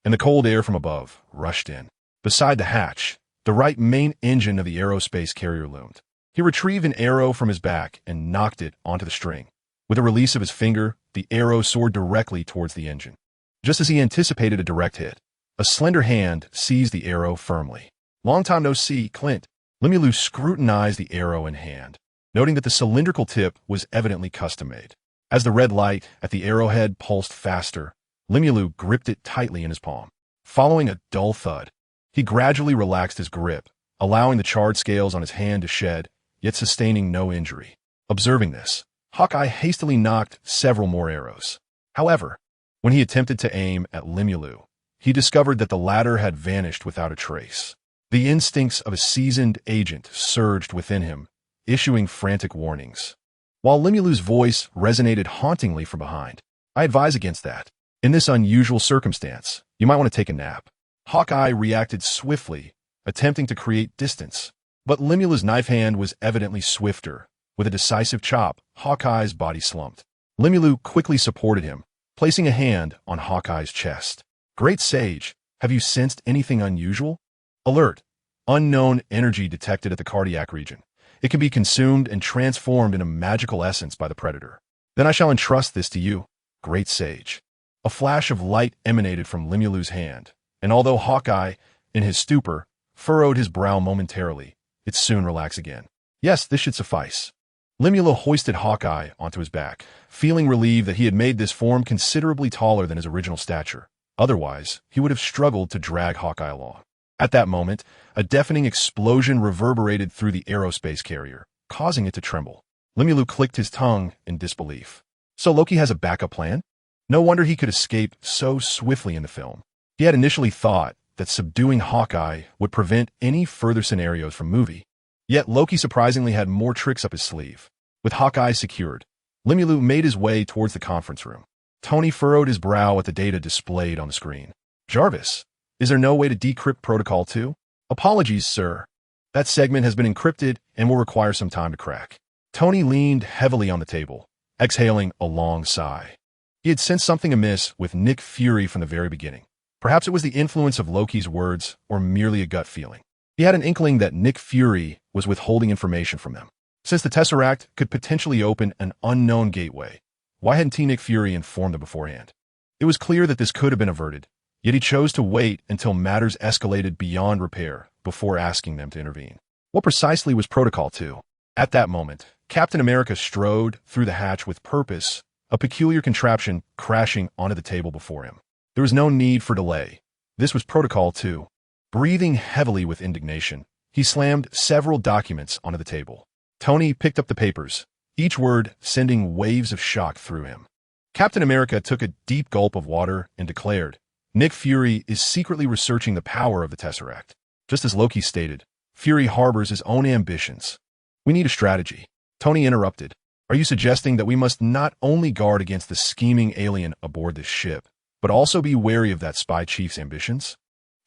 and the cold air from above rushed in. Beside the hatch, the right main engine of the aerospace carrier loomed. He retrieved an arrow from his back and knocked it onto the string. With a release of his finger, the arrow soared directly towards the engine. Just as he anticipated a direct hit, a slender hand seized the arrow firmly. Long time no see, Clint. Limulu scrutinized the arrow in hand, noting that the cylindrical tip was evidently custom-made. As the red light at the arrowhead pulsed faster, Limulu gripped it tightly in his palm. Following a dull thud, he gradually relaxed his grip, allowing the charred scales on his hand to shed, yet sustaining no injury. Observing this, Hawkeye hastily knocked several more arrows. However, when he attempted to aim at Limulu, he discovered that the latter had vanished without a trace. The instincts of a seasoned agent surged within him, issuing frantic warnings. While Limulu's voice resonated hauntingly from behind, I advise against that. In this unusual circumstance, you might want to take a nap. Hawkeye reacted swiftly, attempting to create distance. But Limula's knife hand was evidently swifter. With a decisive chop, Hawkeye's body slumped. Limulu quickly supported him, placing a hand on Hawkeye's chest. Great Sage, have you sensed anything unusual? Alert! Unknown energy detected at the cardiac region. It can be consumed and transformed in a magical essence by the predator. Then I shall entrust this to you, Great Sage. A flash of light emanated from Limulu's hand, and although Hawkeye, in his stupor, furrowed his brow momentarily, it soon relaxed again. Yes, this should suffice. Limula hoisted Hawkeye onto his back, feeling relieved that he had made this form considerably taller than his original stature. Otherwise, he would have struggled to drag Hawkeye along. At that moment, a deafening explosion reverberated through the aerospace carrier, causing it to tremble. Limulu clicked his tongue in disbelief. So Loki has a backup plan? No wonder he could escape so swiftly in the film. He had initially thought that subduing Hawkeye would prevent any further scenarios from movie. Yet Loki surprisingly had more tricks up his sleeve. With Hawkeye secured, Limulu made his way towards the conference room. Tony furrowed his brow at the data displayed on the screen. Jarvis, is there no way to decrypt Protocol 2? Apologies, sir. That segment has been encrypted and will require some time to crack. Tony leaned heavily on the table, exhaling a long sigh. He had sensed something amiss with Nick Fury from the very beginning. Perhaps it was the influence of Loki's words or merely a gut feeling. He had an inkling that Nick Fury was withholding information from them. Since the Tesseract could potentially open an unknown gateway, why hadn't Nick Fury informed them beforehand? It was clear that this could have been averted, yet he chose to wait until matters escalated beyond repair before asking them to intervene. What precisely was Protocol 2? At that moment, Captain America strode through the hatch with purpose, a peculiar contraption crashing onto the table before him. There was no need for delay. This was Protocol 2. Breathing heavily with indignation, he slammed several documents onto the table. Tony picked up the papers, each word sending waves of shock through him. Captain America took a deep gulp of water and declared, Nick Fury is secretly researching the power of the Tesseract. Just as Loki stated, Fury harbors his own ambitions. We need a strategy. Tony interrupted. Are you suggesting that we must not only guard against the scheming alien aboard this ship, but also be wary of that spy chief's ambitions?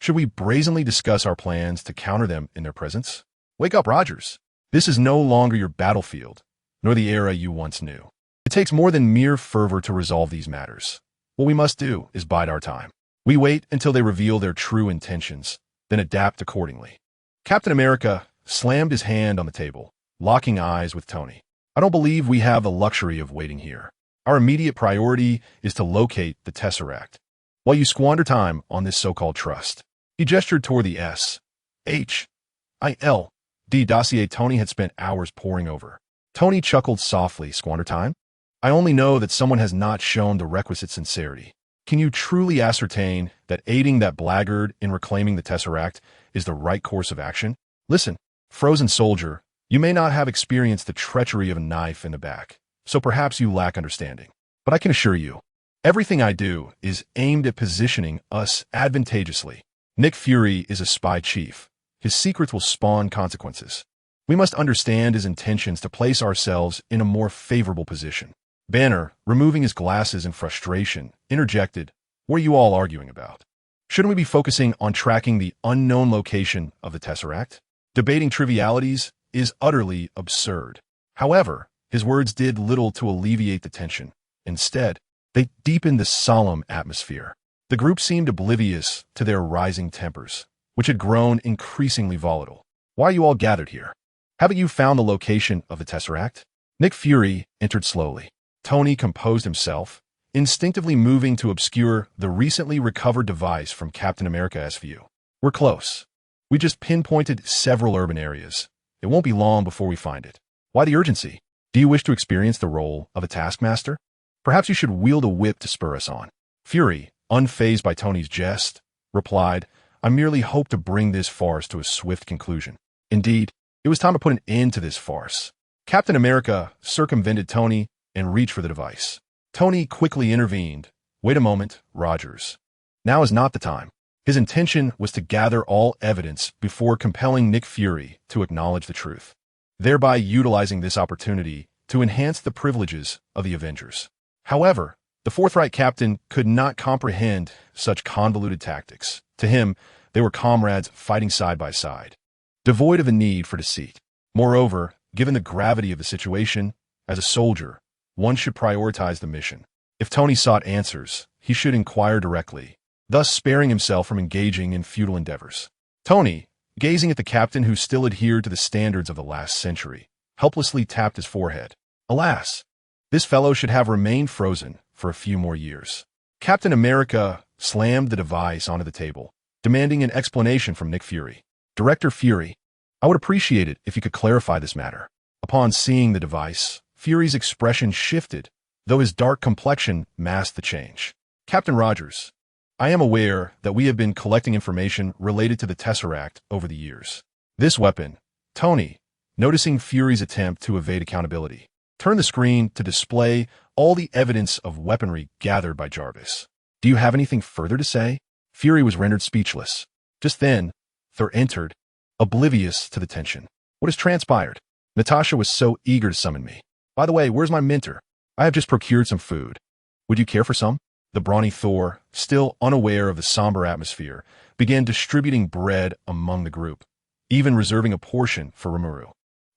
Should we brazenly discuss our plans to counter them in their presence? Wake up, Rogers. This is no longer your battlefield, nor the era you once knew. It takes more than mere fervor to resolve these matters. What we must do is bide our time. We wait until they reveal their true intentions, then adapt accordingly. Captain America slammed his hand on the table, locking eyes with Tony. I don't believe we have the luxury of waiting here. Our immediate priority is to locate the Tesseract, while you squander time on this so-called trust. He gestured toward the S.H.I.L.D. dossier Tony had spent hours poring over. Tony chuckled softly. Squander time? I only know that someone has not shown the requisite sincerity. Can you truly ascertain that aiding that blackguard in reclaiming the Tesseract is the right course of action? Listen, frozen soldier, you may not have experienced the treachery of a knife in the back, so perhaps you lack understanding. But I can assure you, everything I do is aimed at positioning us advantageously. Nick Fury is a spy chief. His secrets will spawn consequences. We must understand his intentions to place ourselves in a more favorable position. Banner, removing his glasses in frustration, interjected, What are you all arguing about? Shouldn't we be focusing on tracking the unknown location of the Tesseract? Debating trivialities is utterly absurd. However, his words did little to alleviate the tension. Instead, they deepened the solemn atmosphere. The group seemed oblivious to their rising tempers, which had grown increasingly volatile. Why are you all gathered here? Haven't you found the location of the Tesseract? Nick Fury entered slowly. Tony composed himself, instinctively moving to obscure the recently recovered device from Captain America's view. We're close. We just pinpointed several urban areas. It won't be long before we find it. Why the urgency? Do you wish to experience the role of a taskmaster? Perhaps you should wield a whip to spur us on. Fury, unfazed by Tony's jest, replied, I merely hope to bring this farce to a swift conclusion. Indeed, it was time to put an end to this farce. Captain America circumvented Tony and reached for the device. Tony quickly intervened. Wait a moment, Rogers. Now is not the time. His intention was to gather all evidence before compelling Nick Fury to acknowledge the truth, thereby utilizing this opportunity to enhance the privileges of the Avengers. However, the The forthright captain could not comprehend such convoluted tactics. To him, they were comrades fighting side by side, devoid of a need for deceit. Moreover, given the gravity of the situation, as a soldier, one should prioritize the mission. If Tony sought answers, he should inquire directly, thus sparing himself from engaging in futile endeavors. Tony, gazing at the captain who still adhered to the standards of the last century, helplessly tapped his forehead. Alas, this fellow should have remained frozen for a few more years. Captain America slammed the device onto the table, demanding an explanation from Nick Fury. Director Fury, I would appreciate it if you could clarify this matter. Upon seeing the device, Fury's expression shifted, though his dark complexion masked the change. Captain Rogers, I am aware that we have been collecting information related to the Tesseract over the years. This weapon, Tony, noticing Fury's attempt to evade accountability, turned the screen to display all the evidence of weaponry gathered by Jarvis. Do you have anything further to say? Fury was rendered speechless. Just then, Thor entered, oblivious to the tension. What has transpired? Natasha was so eager to summon me. By the way, where's my mentor? I have just procured some food. Would you care for some? The brawny Thor, still unaware of the somber atmosphere, began distributing bread among the group, even reserving a portion for Rimuru.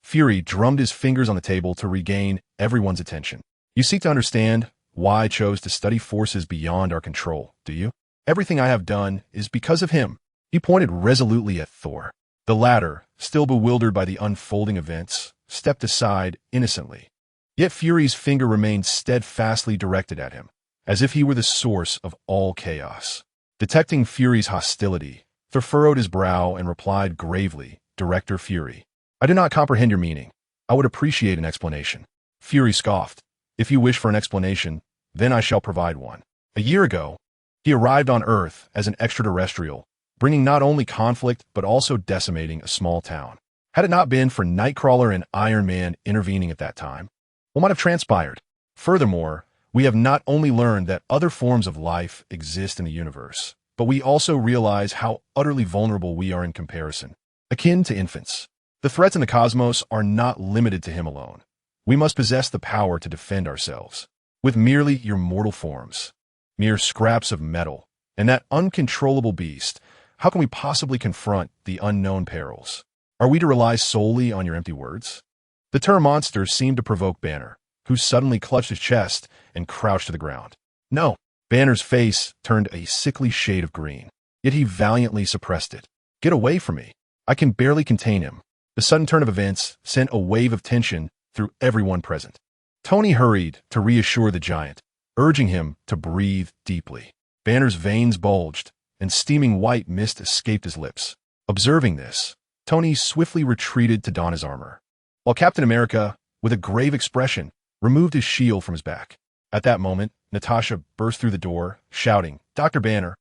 Fury drummed his fingers on the table to regain everyone's attention. You seek to understand why I chose to study forces beyond our control, do you? Everything I have done is because of him. He pointed resolutely at Thor. The latter, still bewildered by the unfolding events, stepped aside innocently. Yet Fury's finger remained steadfastly directed at him, as if he were the source of all chaos. Detecting Fury's hostility, Thor furrowed his brow and replied gravely, Director Fury, I do not comprehend your meaning. I would appreciate an explanation. Fury scoffed. If you wish for an explanation, then I shall provide one. A year ago, he arrived on Earth as an extraterrestrial, bringing not only conflict but also decimating a small town. Had it not been for Nightcrawler and Iron Man intervening at that time, what might have transpired? Furthermore, we have not only learned that other forms of life exist in the universe, but we also realize how utterly vulnerable we are in comparison, akin to infants. The threats in the cosmos are not limited to him alone. We must possess the power to defend ourselves. With merely your mortal forms, mere scraps of metal, and that uncontrollable beast, how can we possibly confront the unknown perils? Are we to rely solely on your empty words? The term monster seemed to provoke Banner, who suddenly clutched his chest and crouched to the ground. No. Banner's face turned a sickly shade of green, yet he valiantly suppressed it. Get away from me. I can barely contain him. The sudden turn of events sent a wave of tension through everyone present. Tony hurried to reassure the giant, urging him to breathe deeply. Banner's veins bulged, and steaming white mist escaped his lips. Observing this, Tony swiftly retreated to don his armor, while Captain America, with a grave expression, removed his shield from his back. At that moment, Natasha burst through the door, shouting, Dr. Banner,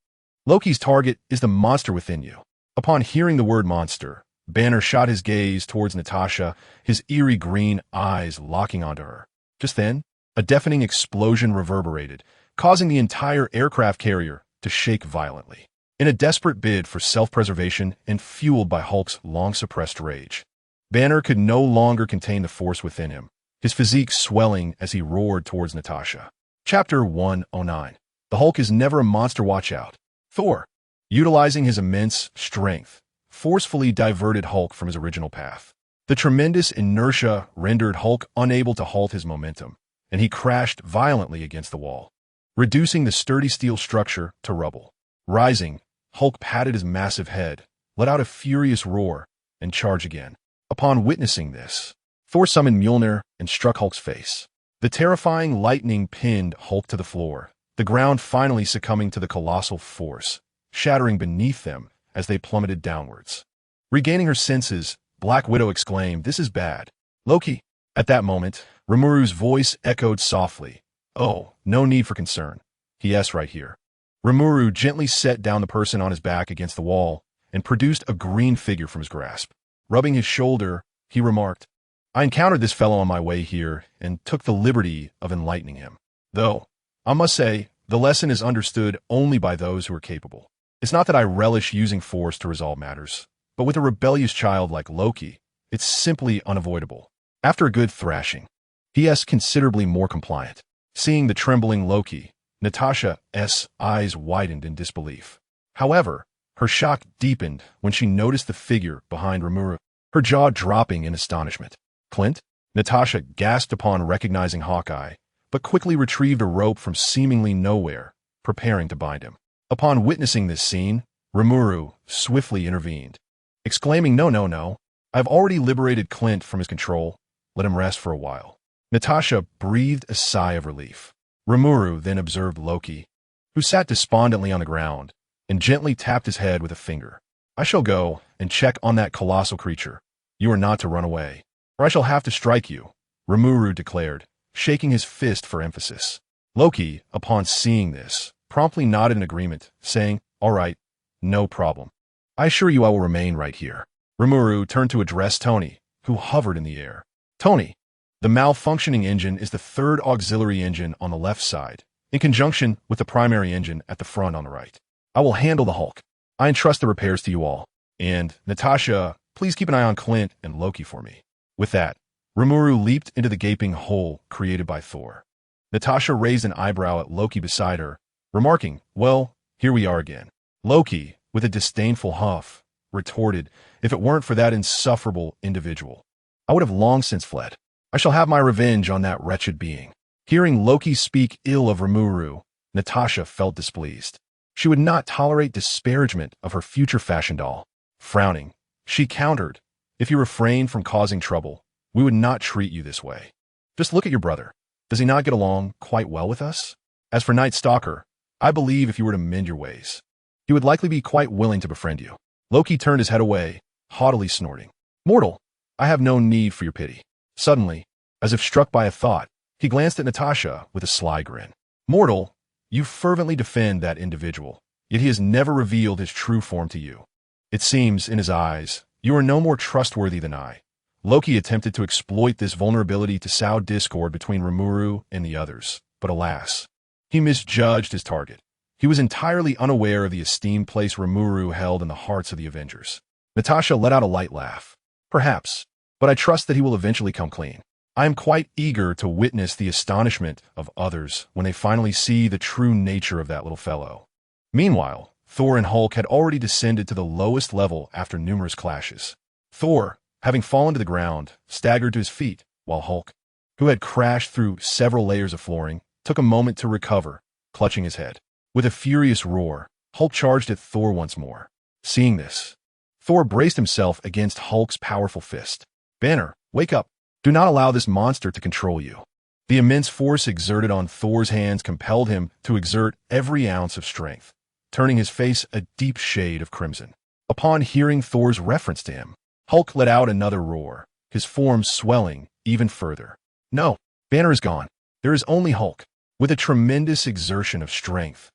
Loki's target is the monster within you. Upon hearing the word monster, Banner shot his gaze towards Natasha, his eerie green eyes locking onto her. Just then, a deafening explosion reverberated, causing the entire aircraft carrier to shake violently. In a desperate bid for self-preservation and fueled by Hulk's long-suppressed rage, Banner could no longer contain the force within him, his physique swelling as he roared towards Natasha. Chapter 109. The Hulk is never a monster, watch out. Thor, utilizing his immense strength, forcefully diverted Hulk from his original path. The tremendous inertia rendered Hulk unable to halt his momentum, and he crashed violently against the wall, reducing the sturdy steel structure to rubble. Rising, Hulk patted his massive head, let out a furious roar, and charged again. Upon witnessing this, Thor summoned Mjolnir and struck Hulk's face. The terrifying lightning pinned Hulk to the floor, the ground finally succumbing to the colossal force, shattering beneath them as they plummeted downwards. Regaining her senses, Black Widow exclaimed, "This is bad. Loki." At that moment, Rimuru's voice echoed softly. "Oh, no need for concern. Yes, right here." Rimuru gently set down the person on his back against the wall and produced a green figure from his grasp. Rubbing his shoulder, he remarked, "I encountered this fellow on my way here and took the liberty of enlightening him. Though, I must say, the lesson is understood only by those who are capable. It's not that I relish using force to resolve matters, but with a rebellious child like Loki, it's simply unavoidable. After a good thrashing, he is considerably more compliant." Seeing the trembling Loki, Natasha's eyes widened in disbelief. However, her shock deepened when she noticed the figure behind Rimuru, her jaw dropping in astonishment. Clint? Natasha gasped upon recognizing Hawkeye, but quickly retrieved a rope from seemingly nowhere, preparing to bind him. Upon witnessing this scene, Rimuru swiftly intervened, exclaiming, "No, no, no. I've already liberated Clint from his control. Let him rest for a while." Natasha breathed a sigh of relief. Rimuru then observed Loki, who sat despondently on the ground, and gently tapped his head with a finger. "I shall go and check on that colossal creature. You are not to run away, or I shall have to strike you," Rimuru declared, shaking his fist for emphasis. Loki, upon seeing this, promptly nodded in agreement, saying, "All right, no problem. I assure you I will remain right here." Rimuru turned to address Tony, who hovered in the air. "Tony, the malfunctioning engine is the third auxiliary engine on the left side, in conjunction with the primary engine at the front on the right. I will handle the Hulk. I entrust the repairs to you all. And, Natasha, please keep an eye on Clint and Loki for me." With that, Rimuru leaped into the gaping hole created by Thor. Natasha raised an eyebrow at Loki beside her, remarking, "Well, here we are again." Loki, with a disdainful huff, retorted, "If it weren't for that insufferable individual, I would have long since fled. I shall have my revenge on that wretched being." Hearing Loki speak ill of Rimuru, Natasha felt displeased. She would not tolerate disparagement of her future fashion doll. Frowning, she countered, "If you refrain from causing trouble, we would not treat you this way. Just look at your brother. Does he not get along quite well with us? As for Night Stalker, I believe if you were to mend your ways, he would likely be quite willing to befriend you." Loki turned his head away, haughtily snorting, "Mortal, I have no need for your pity." Suddenly, as if struck by a thought, he glanced at Natasha with a sly grin. "Mortal, you fervently defend that individual, yet he has never revealed his true form to you. It seems, in his eyes, you are no more trustworthy than I." Loki attempted to exploit this vulnerability to sow discord between Rimuru and the others, but alas, he misjudged his target. He was entirely unaware of the esteemed place Rimuru held in the hearts of the Avengers. Natasha let out a light laugh. "Perhaps, but I trust that he will eventually come clean. I am quite eager to witness the astonishment of others when they finally see the true nature of that little fellow." Meanwhile, Thor and Hulk had already descended to the lowest level after numerous clashes. Thor, having fallen to the ground, staggered to his feet, while Hulk, who had crashed through several layers of flooring, took a moment to recover, clutching his head. With a furious roar, Hulk charged at Thor once more. Seeing this, Thor braced himself against Hulk's powerful fist. "Banner, wake up. Do not allow this monster to control you." The immense force exerted on Thor's hands compelled him to exert every ounce of strength, turning his face a deep shade of crimson. Upon hearing Thor's reference to him, Hulk let out another roar, his form swelling even further. "No, Banner is gone. There is only Hulk." With a tremendous exertion of strength,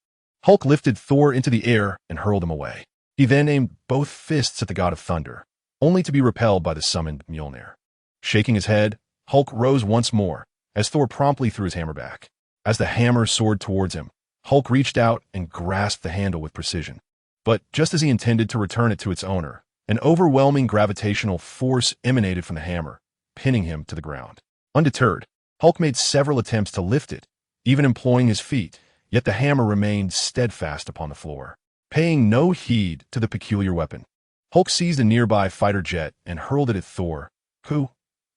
Hulk lifted Thor into the air and hurled him away. He then aimed both fists at the god of thunder, only to be repelled by the summoned Mjolnir. Shaking his head, Hulk rose once more, as Thor promptly threw his hammer back. As the hammer soared towards him, Hulk reached out and grasped the handle with precision. But just as he intended to return it to its owner, an overwhelming gravitational force emanated from the hammer, pinning him to the ground. Undeterred, Hulk made several attempts to lift it, even employing his feet, yet the hammer remained steadfast upon the floor. Paying no heed to the peculiar weapon, Hulk seized a nearby fighter jet and hurled it at Thor, who,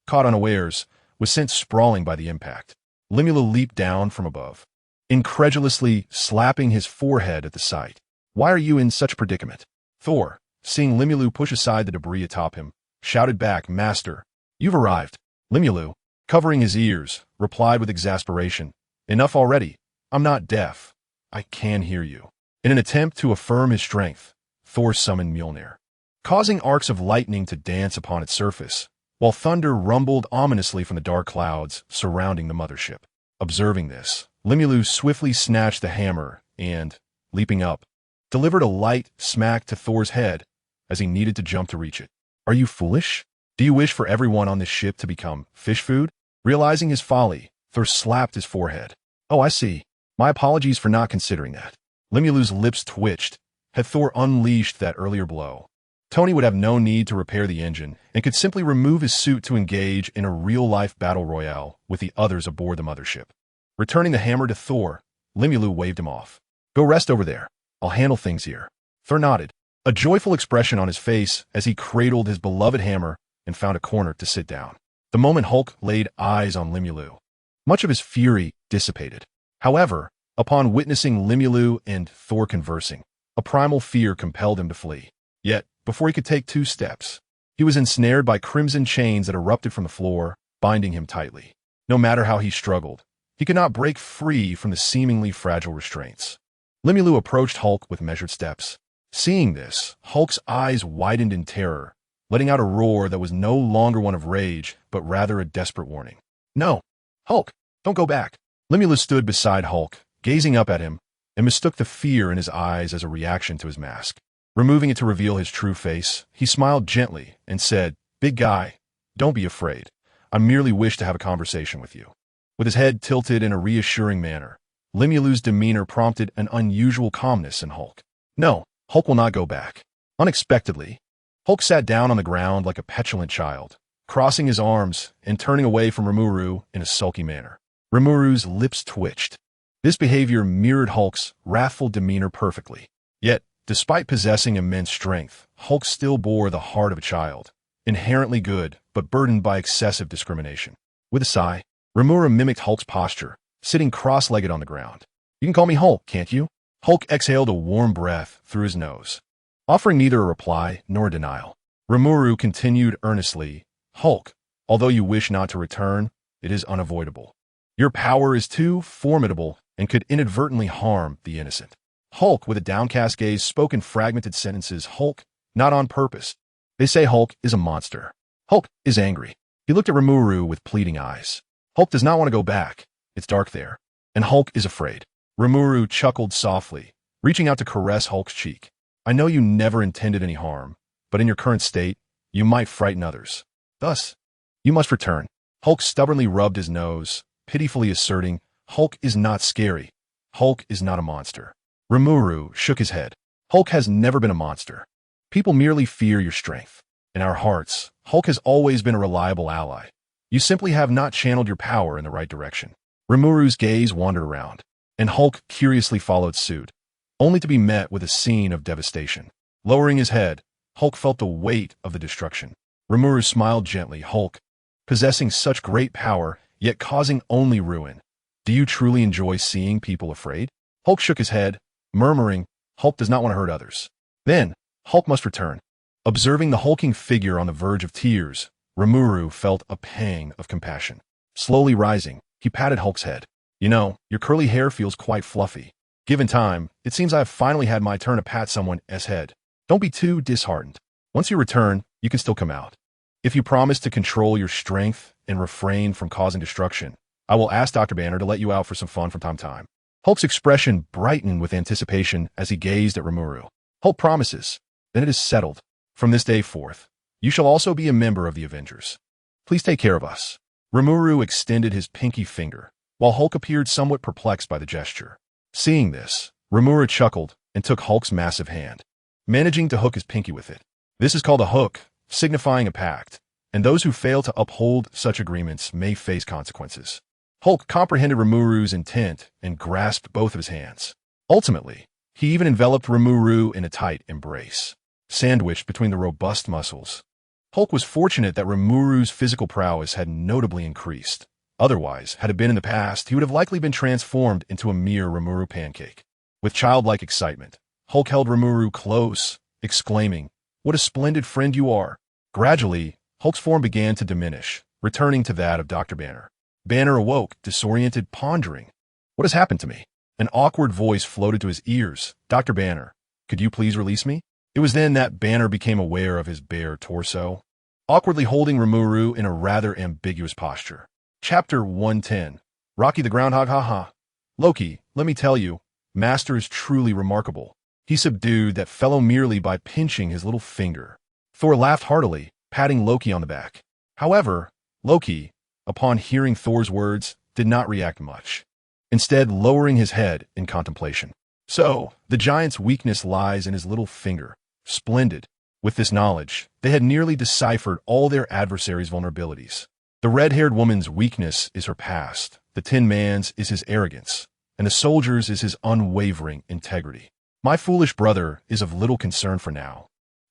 caught unawares, was sent sprawling by the impact. Limula leaped down from above, incredulously slapping his forehead at the sight. "Why are you in such a predicament?" Thor, seeing Limulu push aside the debris atop him, shouted back, "Master, you've arrived." Limulu, covering his ears, replied with exasperation, "Enough already. I'm not deaf. I can hear you." In an attempt to affirm his strength, Thor summoned Mjolnir, causing arcs of lightning to dance upon its surface, while thunder rumbled ominously from the dark clouds surrounding the mothership. Observing this, Limulu swiftly snatched the hammer and, leaping up, delivered a light smack to Thor's head as he needed to jump to reach it. "Are you foolish? Do you wish for everyone on this ship to become fish food?" Realizing his folly, Thor slapped his forehead. "Oh, I see. My apologies for not considering that." Limulu's lips twitched. Had Thor unleashed that earlier blow, Tony would have no need to repair the engine and could simply remove his suit to engage in a real-life battle royale with the others aboard the mothership. Returning the hammer to Thor, Limulu waved him off. Go rest over there. I'll handle things here. Thor nodded, a joyful expression on his face as he cradled his beloved hammer and found a corner to sit down. The moment Hulk laid eyes on Limulu, much of his fury dissipated. However, upon witnessing Limulu and Thor conversing, a primal fear compelled him to flee. Yet, before he could take 2 steps, he was ensnared by crimson chains that erupted from the floor, binding him tightly. No matter how he struggled, he could not break free from the seemingly fragile restraints. Limulu approached Hulk with measured steps. Seeing this, Hulk's eyes widened in terror, letting out a roar that was no longer one of rage, but rather a desperate warning. No! Hulk! Don't go back! Limulu stood beside Hulk, gazing up at him, and mistook the fear in his eyes as a reaction to his mask. Removing it to reveal his true face, he smiled gently and said, Big guy, don't be afraid. I merely wish to have a conversation with you. With his head tilted in a reassuring manner, Limulu's demeanor prompted an unusual calmness in Hulk. No, Hulk will not go back. Unexpectedly, Hulk sat down on the ground like a petulant child, crossing his arms and turning away from Rimuru in a sulky manner. Rimuru's lips twitched. This behavior mirrored Hulk's wrathful demeanor perfectly. Yet, despite possessing immense strength, Hulk still bore the heart of a child, inherently good but burdened by excessive discrimination. With a sigh, Rimuru mimicked Hulk's posture, sitting cross-legged on the ground. You can call me Hulk, can't you? Hulk exhaled a warm breath through his nose, offering neither a reply nor a denial. Rimuru continued earnestly, Hulk, although you wish not to return, it is unavoidable. Your power is too formidable and could inadvertently harm the innocent. Hulk, with a downcast gaze, spoke in fragmented sentences. Hulk, not on purpose. They say Hulk is a monster. Hulk is angry. He looked at Rimuru with pleading eyes. Hulk does not want to go back. It's dark there. And Hulk is afraid. Rimuru chuckled softly, reaching out to caress Hulk's cheek. I know you never intended any harm, but in your current state, you might frighten others. Thus, you must return. Hulk stubbornly rubbed his nose, pitifully asserting, Hulk is not scary. Hulk is not a monster. Rimuru shook his head. Hulk has never been a monster. People merely fear your strength. In our hearts, Hulk has always been a reliable ally. You simply have not channeled your power in the right direction. Rimuru's gaze wandered around, and Hulk curiously followed suit, only to be met with a scene of devastation. Lowering his head, Hulk felt the weight of the destruction. Rimuru smiled gently. Hulk, possessing such great power, yet causing only ruin. Do you truly enjoy seeing people afraid? Hulk shook his head, murmuring, Hulk does not want to hurt others. Then, Hulk must return. Observing the hulking figure on the verge of tears, Rimuru felt a pang of compassion. Slowly rising, he patted Hulk's head. You know, your curly hair feels quite fluffy. Given time, it seems I have finally had my turn to pat someone's head. Don't be too disheartened. Once you return, you can still come out. If you promise to control your strength and refrain from causing destruction, I will ask Dr. Banner to let you out for some fun from time to time. Hulk's expression brightened with anticipation as he gazed at Rimuru. Hulk promises. Then it is settled. From this day forth, you shall also be a member of the Avengers. Please take care of us. Rimuru extended his pinky finger, while Hulk appeared somewhat perplexed by the gesture. Seeing this, Rimuru chuckled and took Hulk's massive hand, managing to hook his pinky with it. This is called a hook, signifying a pact, and those who fail to uphold such agreements may face consequences. Hulk comprehended Rimuru's intent and grasped both of his hands. Ultimately, he even enveloped Rimuru in a tight embrace, sandwiched between the robust muscles. Hulk was fortunate that Rimuru's physical prowess had notably increased. Otherwise, had it been in the past, he would have likely been transformed into a mere Rimuru pancake. With childlike excitement, Hulk held Rimuru close, exclaiming, What a splendid friend you are! Gradually, Hulk's form began to diminish, returning to that of Dr. Banner. Banner awoke, disoriented, pondering. What has happened to me? An awkward voice floated to his ears. Dr. Banner, could you please release me? It was then that Banner became aware of his bare torso, awkwardly holding Rimuru in a rather ambiguous posture. Chapter 110. Rocky the Groundhog. Haha. Loki, let me tell you, Master is truly remarkable. He subdued that fellow merely by pinching his little finger. Thor laughed heartily, patting Loki on the back. However, Loki, upon hearing Thor's words, did not react much, instead lowering his head in contemplation. So, the giant's weakness lies in his little finger. Splendid. With this knowledge, they had nearly deciphered all their adversaries' vulnerabilities. The red-haired woman's weakness is her past, the Tin Man's is his arrogance, and the soldier's is his unwavering integrity. My foolish brother is of little concern for now.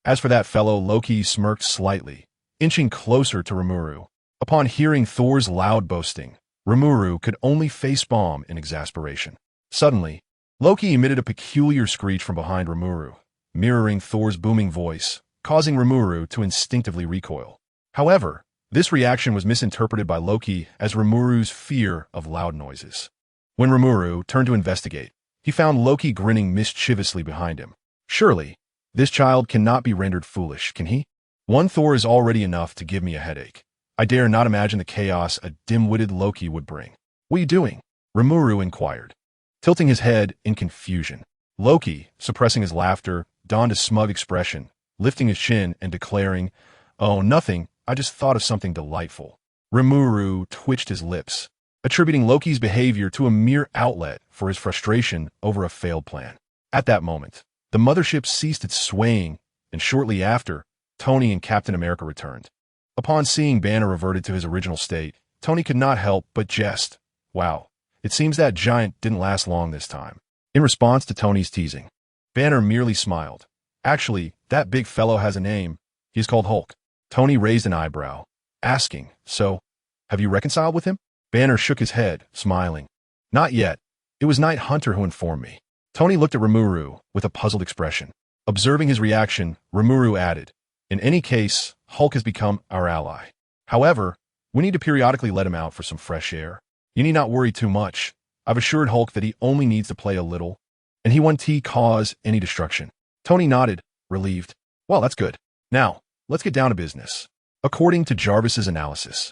As for that fellow, Loki smirked slightly, inching closer to Rimuru. Upon hearing Thor's loud boasting, Rimuru could only face-palm in exasperation. Suddenly, Loki emitted a peculiar screech from behind Rimuru, mirroring Thor's booming voice, causing Rimuru to instinctively recoil. However, this reaction was misinterpreted by Loki as Rimuru's fear of loud noises. When Rimuru turned to investigate, he found Loki grinning mischievously behind him. Surely, this child cannot be rendered foolish, can he? One Thor is already enough to give me a headache. I dare not imagine the chaos a dim-witted Loki would bring. What are you doing? Rimuru inquired, tilting his head in confusion. Loki, suppressing his laughter, donned a smug expression, lifting his chin and declaring, "Oh, nothing, I just thought of something delightful." Rimuru twitched his lips, attributing Loki's behavior to a mere outlet for his frustration over a failed plan. At that moment, the mothership ceased its swaying, and shortly after, Tony and Captain America returned. Upon seeing Banner reverted to his original state, Tony could not help but jest. Wow, it seems that giant didn't last long this time. In response to Tony's teasing, Banner merely smiled. Actually, that big fellow has a name. He's called Hulk. Tony raised an eyebrow, asking, "So, have you reconciled with him?" Banner shook his head, smiling. "Not yet. It was Night Hunter who informed me." Tony looked at Rimuru with a puzzled expression. Observing his reaction, Rimuru added, "In any case, Hulk has become our ally. However, we need to periodically let him out for some fresh air. You need not worry too much. I've assured Hulk that he only needs to play a little, and he won't cause any destruction." Tony nodded, relieved. "Well, that's good. Now, let's get down to business." According to Jarvis's analysis,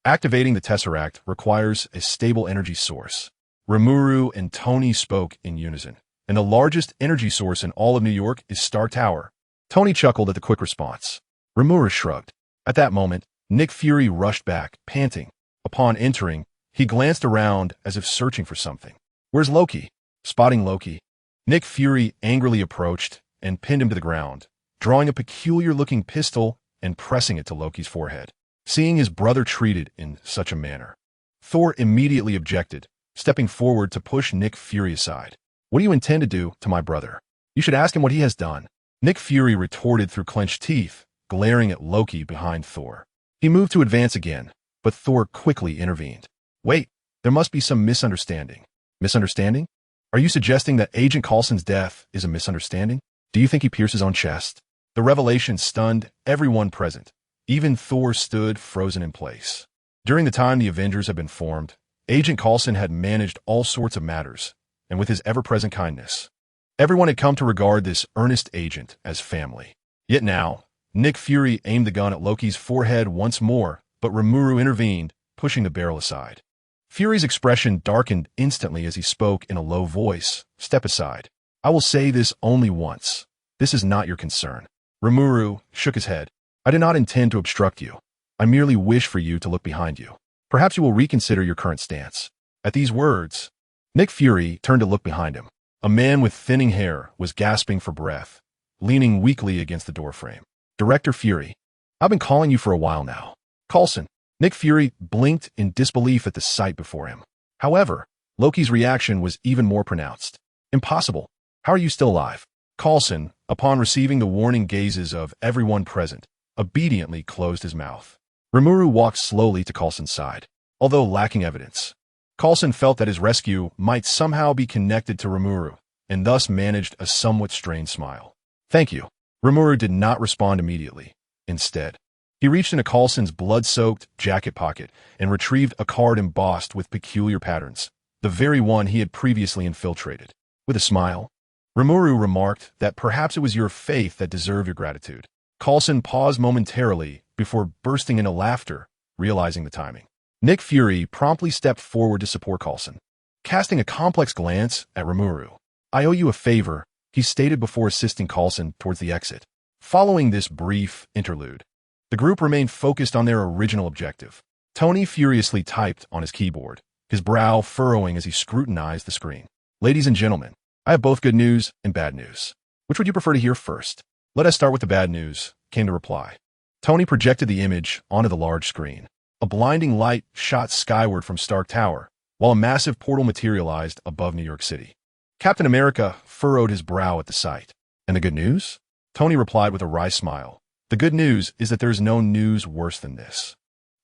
activating the Tesseract requires a stable energy source. Rimuru and Tony spoke in unison, and the largest energy source in all of New York is Star Tower. Tony chuckled at the quick response. Rimuru shrugged. At that moment, Nick Fury rushed back, panting. Upon entering, he glanced around as if searching for something. "Where's Loki?" Spotting Loki, Nick Fury angrily approached and pinned him to the ground, drawing a peculiar-looking pistol and pressing it to Loki's forehead. Seeing his brother treated in such a manner, Thor immediately objected, stepping forward to push Nick Fury aside. "What do you intend to do to my brother? You should ask him what he has done." Nick Fury retorted through clenched teeth, glaring at Loki behind Thor. He moved to advance again, but Thor quickly intervened. "Wait, there must be some misunderstanding." "Misunderstanding? Are you suggesting that Agent Coulson's death is a misunderstanding? Do you think he pierced his own chest?" The revelation stunned everyone present. Even Thor stood frozen in place. During the time the Avengers had been formed, Agent Coulson had managed all sorts of matters, and with his ever-present kindness, everyone had come to regard this earnest agent as family. Yet now, Nick Fury aimed the gun at Loki's forehead once more, but Rimuru intervened, pushing the barrel aside. Fury's expression darkened instantly as he spoke in a low voice. "Step aside. I will say this only once. This is not your concern." Rimuru shook his head. "I did not intend to obstruct you. I merely wish for you to look behind you. Perhaps you will reconsider your current stance." At these words, Nick Fury turned to look behind him. A man with thinning hair was gasping for breath, leaning weakly against the doorframe. "Director Fury, I've been calling you for a while now." "Coulson." Nick Fury blinked in disbelief at the sight before him. However, Loki's reaction was even more pronounced. "Impossible. How are you still alive?" Coulson, upon receiving the warning gazes of everyone present, obediently closed his mouth. Rimuru walked slowly to Coulson's side. Although lacking evidence, Coulson felt that his rescue might somehow be connected to Rimuru, and thus managed a somewhat strained smile. "Thank you." Rimuru did not respond immediately. Instead, he reached into Coulson's blood-soaked jacket pocket and retrieved a card embossed with peculiar patterns, the very one he had previously infiltrated. With a smile, Rimuru remarked that perhaps it was your faith that deserved your gratitude. Coulson paused momentarily before bursting into laughter, realizing the timing. Nick Fury promptly stepped forward to support Coulson. Casting a complex glance at Rimuru, "I owe you a favor," he stated before assisting Coulson towards the exit. Following this brief interlude, the group remained focused on their original objective. Tony furiously typed on his keyboard, his brow furrowing as he scrutinized the screen. "Ladies and gentlemen, I have both good news and bad news. Which would you prefer to hear first?" "Let us start with the bad news," came the reply. Tony projected the image onto the large screen. A blinding light shot skyward from Stark Tower, while a massive portal materialized above New York City. Captain America furrowed his brow at the sight. And the good news? Tony replied with a wry smile. The good news is that there is no news worse than this.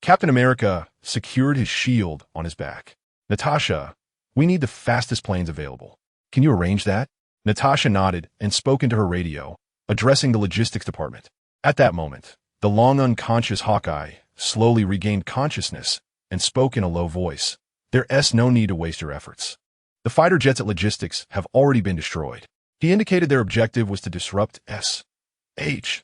Captain America secured his shield on his back. Natasha, we need the fastest planes available. Can you arrange that? Natasha nodded and spoke into her radio, addressing the logistics department. At that moment, the long unconscious Hawkeye slowly regained consciousness and spoke in a low voice. There's no need to waste your efforts. The fighter jets at logistics have already been destroyed. He indicated their objective was to disrupt S-H-I-E-L-D.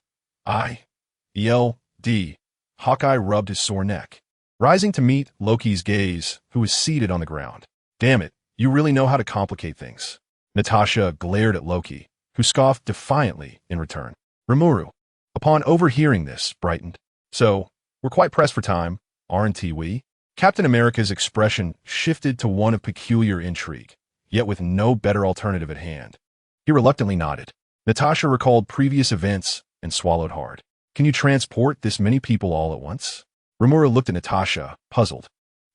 Hawkeye rubbed his sore neck, rising to meet Loki's gaze, who was seated on the ground. Damn it, you really know how to complicate things. Natasha glared at Loki, who scoffed defiantly in return. Rimuru, upon overhearing this, brightened. So, we're quite pressed for time, aren't we? Captain America's expression shifted to one of peculiar intrigue, yet with no better alternative at hand. He reluctantly nodded. Natasha recalled previous events and swallowed hard. Can you transport this many people all at once? Rimuru looked at Natasha, puzzled.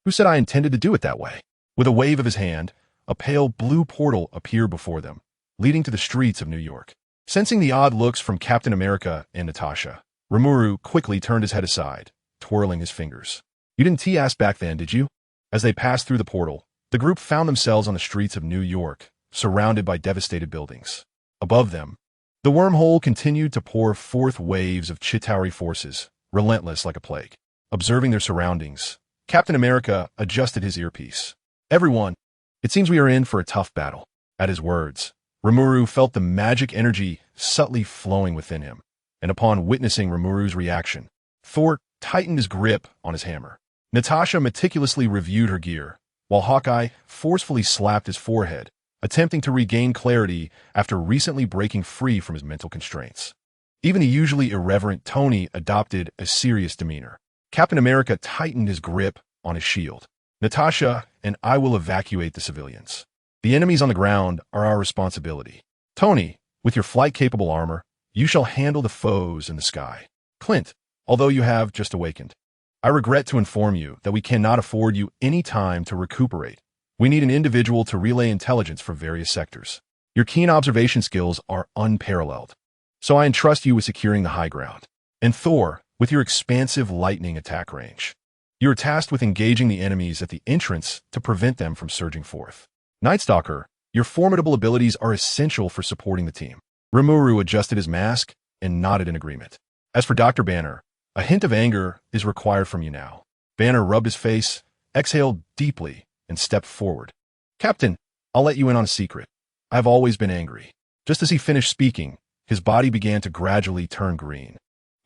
Who said I intended to do it that way? With a wave of his hand, a pale blue portal appeared before them, leading to the streets of New York. Sensing the odd looks from Captain America and Natasha, Rimuru quickly turned his head aside, twirling his fingers. You didn't tee ass back then, did you? As they passed through the portal, the group found themselves on the streets of New York, surrounded by devastated buildings. Above them, the wormhole continued to pour forth waves of Chitauri forces, relentless like a plague. Observing their surroundings, Captain America adjusted his earpiece. Everyone, it seems we are in for a tough battle. At his words, Rimuru felt the magic energy subtly flowing within him, and upon witnessing Rimuru's reaction, Thor tightened his grip on his hammer. Natasha meticulously reviewed her gear, while Hawkeye forcefully slapped his forehead, attempting to regain clarity after recently breaking free from his mental constraints. Even the usually irreverent Tony adopted a serious demeanor. Captain America tightened his grip on his shield. Natasha and I will evacuate the civilians. The enemies on the ground are our responsibility. Tony, with your flight-capable armor, you shall handle the foes in the sky. Clint, although you have just awakened, I regret to inform you that we cannot afford you any time to recuperate. We need an individual to relay intelligence for various sectors. Your keen observation skills are unparalleled, so I entrust you with securing the high ground. And Thor, with your expansive lightning attack range, you are tasked with engaging the enemies at the entrance to prevent them from surging forth. Night Stalker, your formidable abilities are essential for supporting the team. Rimuru adjusted his mask and nodded in agreement. As for Dr. Banner, a hint of anger is required from you now. Banner rubbed his face, exhaled deeply, and stepped forward. Captain, I'll let you in on a secret. I've always been angry. Just as he finished speaking, his body began to gradually turn green,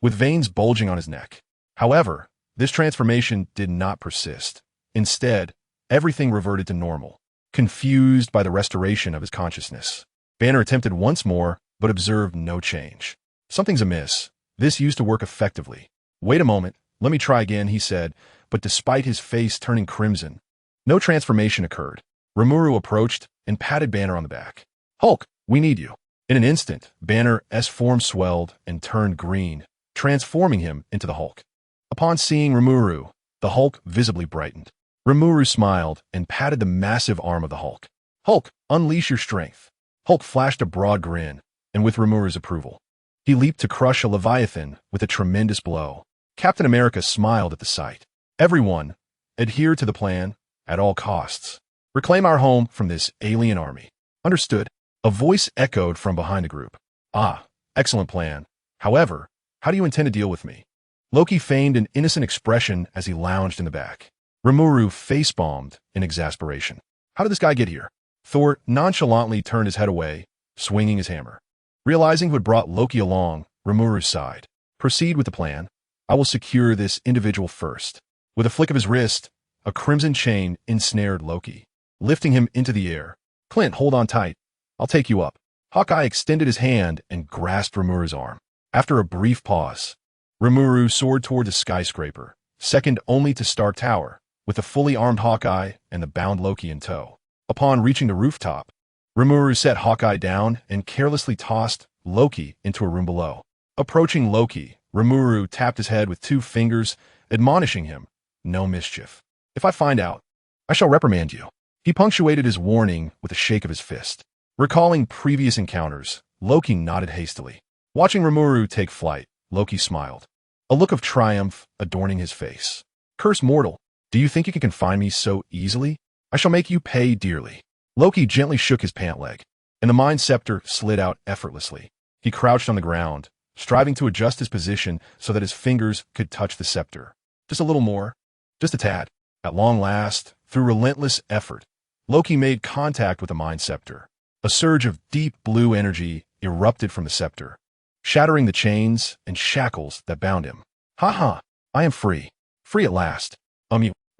with veins bulging on his neck. However, this transformation did not persist. Instead, everything reverted to normal, confused by the restoration of his consciousness. Banner attempted once more, but observed no change. Something's amiss. This used to work effectively. Wait a moment, let me try again, he said, but despite his face turning crimson, no transformation occurred. Rimuru approached and patted Banner on the back. Hulk, we need you. In an instant, Banner's form swelled and turned green, transforming him into the Hulk. Upon seeing Rimuru, the Hulk visibly brightened. Rimuru smiled and patted the massive arm of the Hulk. Hulk, unleash your strength. Hulk flashed a broad grin, and with Rimuru's approval, he leaped to crush a Leviathan with a tremendous blow. Captain America smiled at the sight. Everyone, adhere to the plan at all costs. Reclaim our home from this alien army. Understood? A voice echoed from behind the group. Ah, excellent plan. However, how do you intend to deal with me? Loki feigned an innocent expression as he lounged in the back. Rimuru face-palmed in exasperation. How did this guy get here? Thor nonchalantly turned his head away, swinging his hammer. Realizing who had brought Loki along, Rimuru sighed. Proceed with the plan. I will secure this individual first. With a flick of his wrist, a crimson chain ensnared Loki, lifting him into the air. Clint, hold on tight. I'll take you up. Hawkeye extended his hand and grasped Rimuru's arm. After a brief pause, Rimuru soared toward the skyscraper, second only to Stark Tower, with a fully armed Hawkeye and the bound Loki in tow. Upon reaching the rooftop, Rimuru set Hawkeye down and carelessly tossed Loki into a room below. Approaching Loki, Rimuru tapped his head with 2 fingers, admonishing him, no mischief. If I find out, I shall reprimand you. He punctuated his warning with a shake of his fist. Recalling previous encounters, Loki nodded hastily. Watching Rimuru take flight, Loki smiled, a look of triumph adorning his face. Cursed mortal, do you think you can confine me so easily? I shall make you pay dearly. Loki gently shook his pant leg, and the mind scepter slid out effortlessly. He crouched on the ground, striving to adjust his position so that his fingers could touch the scepter. Just a little more. Just a tad. At long last, through relentless effort, Loki made contact with the mind scepter. A surge of deep blue energy erupted from the scepter, shattering the chains and shackles that bound him. Ha ha! I am free. Free at last.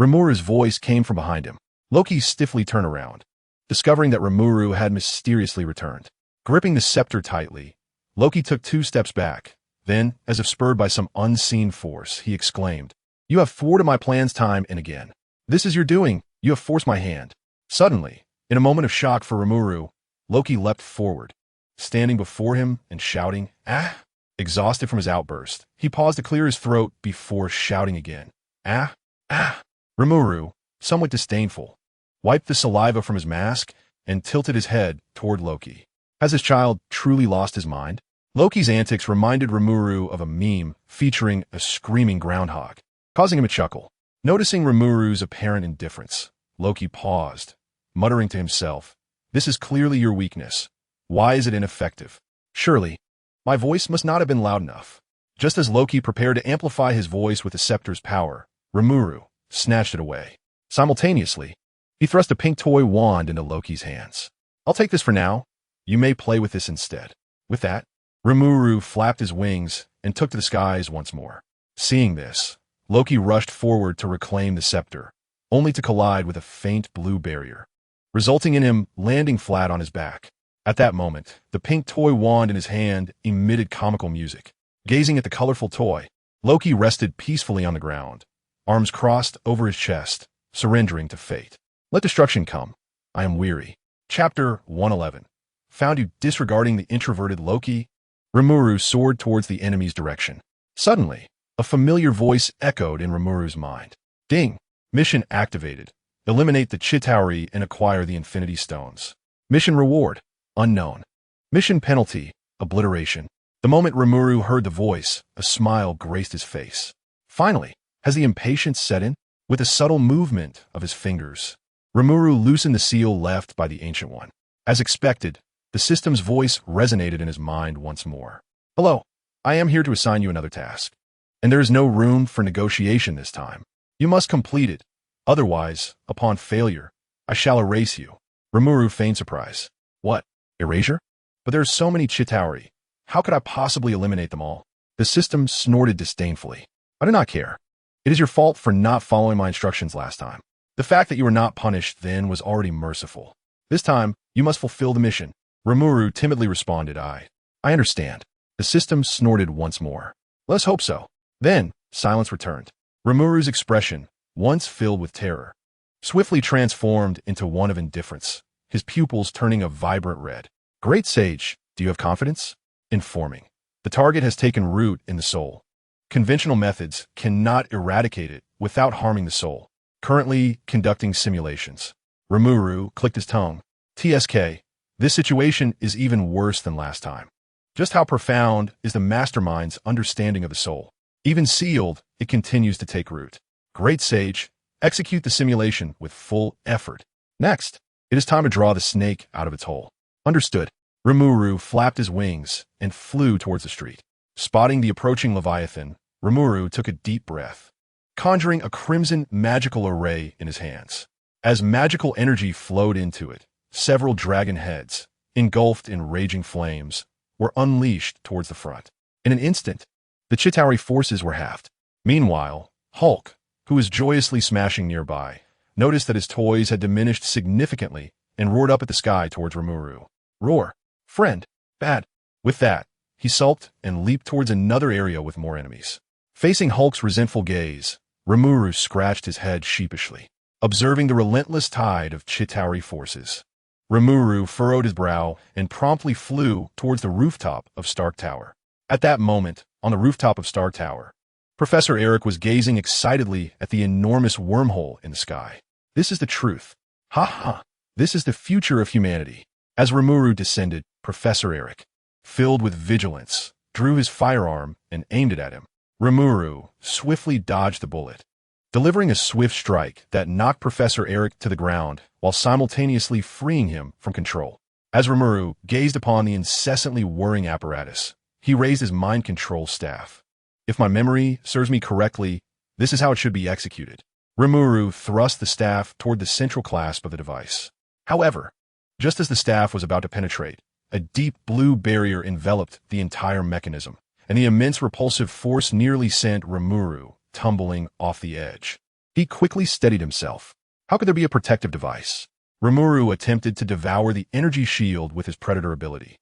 Rimuru's voice came from behind him. Loki stiffly turned around, discovering that Rimuru had mysteriously returned. Gripping the scepter tightly, Loki took 2 steps back. Then, as if spurred by some unseen force, he exclaimed, "You have thwarted my plans time and again. This is your doing. You have forced my hand." Suddenly, in a moment of shock for Rimuru, Loki leapt forward, standing before him and shouting, "Ah!" Exhausted from his outburst, he paused to clear his throat before shouting again, "Ah! Ah!" Rimuru, somewhat disdainful, wiped the saliva from his mask and tilted his head toward Loki. Has his child truly lost his mind? Loki's antics reminded Rimuru of a meme featuring a screaming groundhog, causing him a chuckle. Noticing Rimuru's apparent indifference, Loki paused, muttering to himself, "This is clearly your weakness. Why is it ineffective? Surely, my voice must not have been loud enough." Just as Loki prepared to amplify his voice with the scepter's power, Rimuru snatched it away. Simultaneously, he thrust a pink toy wand into Loki's hands. "I'll take this for now. You may play with this instead." With that, Rimuru flapped his wings and took to the skies once more. Seeing this, Loki rushed forward to reclaim the scepter, only to collide with a faint blue barrier, resulting in him landing flat on his back. At that moment, the pink toy wand in his hand emitted comical music. Gazing at the colorful toy, Loki rested peacefully on the ground, arms crossed over his chest, surrendering to fate. Let destruction come. I am weary. Chapter 111. Found you disregarding the introverted Loki? Rimuru soared towards the enemy's direction. Suddenly, a familiar voice echoed in Rimuru's mind. Ding! Mission activated. Eliminate the Chitauri and acquire the Infinity Stones. Mission reward: unknown. Mission penalty: obliteration. The moment Rimuru heard the voice, a smile graced his face. Finally, has the impatience set in? With a subtle movement of his fingers, Rimuru loosened the seal left by the Ancient One. As expected, the system's voice resonated in his mind once more. "Hello, I am here to assign you another task. And there is no room for negotiation this time. You must complete it. Otherwise, upon failure, I shall erase you." Rimuru feigned surprise. "What? Erasure? But there are so many Chitauri. How could I possibly eliminate them all?" The system snorted disdainfully. "I do not care. It is your fault for not following my instructions last time. The fact that you were not punished then was already merciful. This time, you must fulfill the mission." Rimuru timidly responded, I understand." The system snorted once more. "Let's hope so." Then, silence returned. Rimuru's expression, once filled with terror, swiftly transformed into one of indifference, his pupils turning a vibrant red. "Great sage, do you have confidence?" Informing. "The target has taken root in the soul. Conventional methods cannot eradicate it without harming the soul. Currently conducting simulations." Rimuru clicked his tongue. "TSK, this situation is even worse than last time. Just how profound is the mastermind's understanding of the soul? Even sealed, it continues to take root. Great sage, execute the simulation with full effort. Next, it is time to draw the snake out of its hole." "Understood." Rimuru flapped his wings and flew towards the street. Spotting the approaching Leviathan, Rimuru took a deep breath, conjuring a crimson magical array in his hands. As magical energy flowed into it, several dragon heads, engulfed in raging flames, were unleashed towards the front. In an instant, the Chitauri forces were halved. Meanwhile, Hulk, who was joyously smashing nearby, noticed that his toys had diminished significantly and roared up at the sky towards Rimuru. "Roar, friend, bad." With that, he sulked and leaped towards another area with more enemies. Facing Hulk's resentful gaze, Rimuru scratched his head sheepishly, observing the relentless tide of Chitauri forces. Rimuru furrowed his brow and promptly flew towards the rooftop of Stark Tower. At that moment, on the rooftop of Stark Tower, Professor Eric was gazing excitedly at the enormous wormhole in the sky. This is the truth. Ha ha. This is the future of humanity. As Rimuru descended, Professor Eric, filled with vigilance, drew his firearm and aimed it at him. Rimuru swiftly dodged the bullet, delivering a swift strike that knocked Professor Eric to the ground while simultaneously freeing him from control. As Rimuru gazed upon the incessantly whirring apparatus, he raised his mind control staff. If my memory serves me correctly, this is how it should be executed. Rimuru thrust the staff toward the central clasp of the device. However, just as the staff was about to penetrate, a deep blue barrier enveloped the entire mechanism, and the immense repulsive force nearly sent Rimuru tumbling off the edge. He quickly steadied himself. How could there be a protective device? Rimuru attempted to devour the energy shield with his predator ability,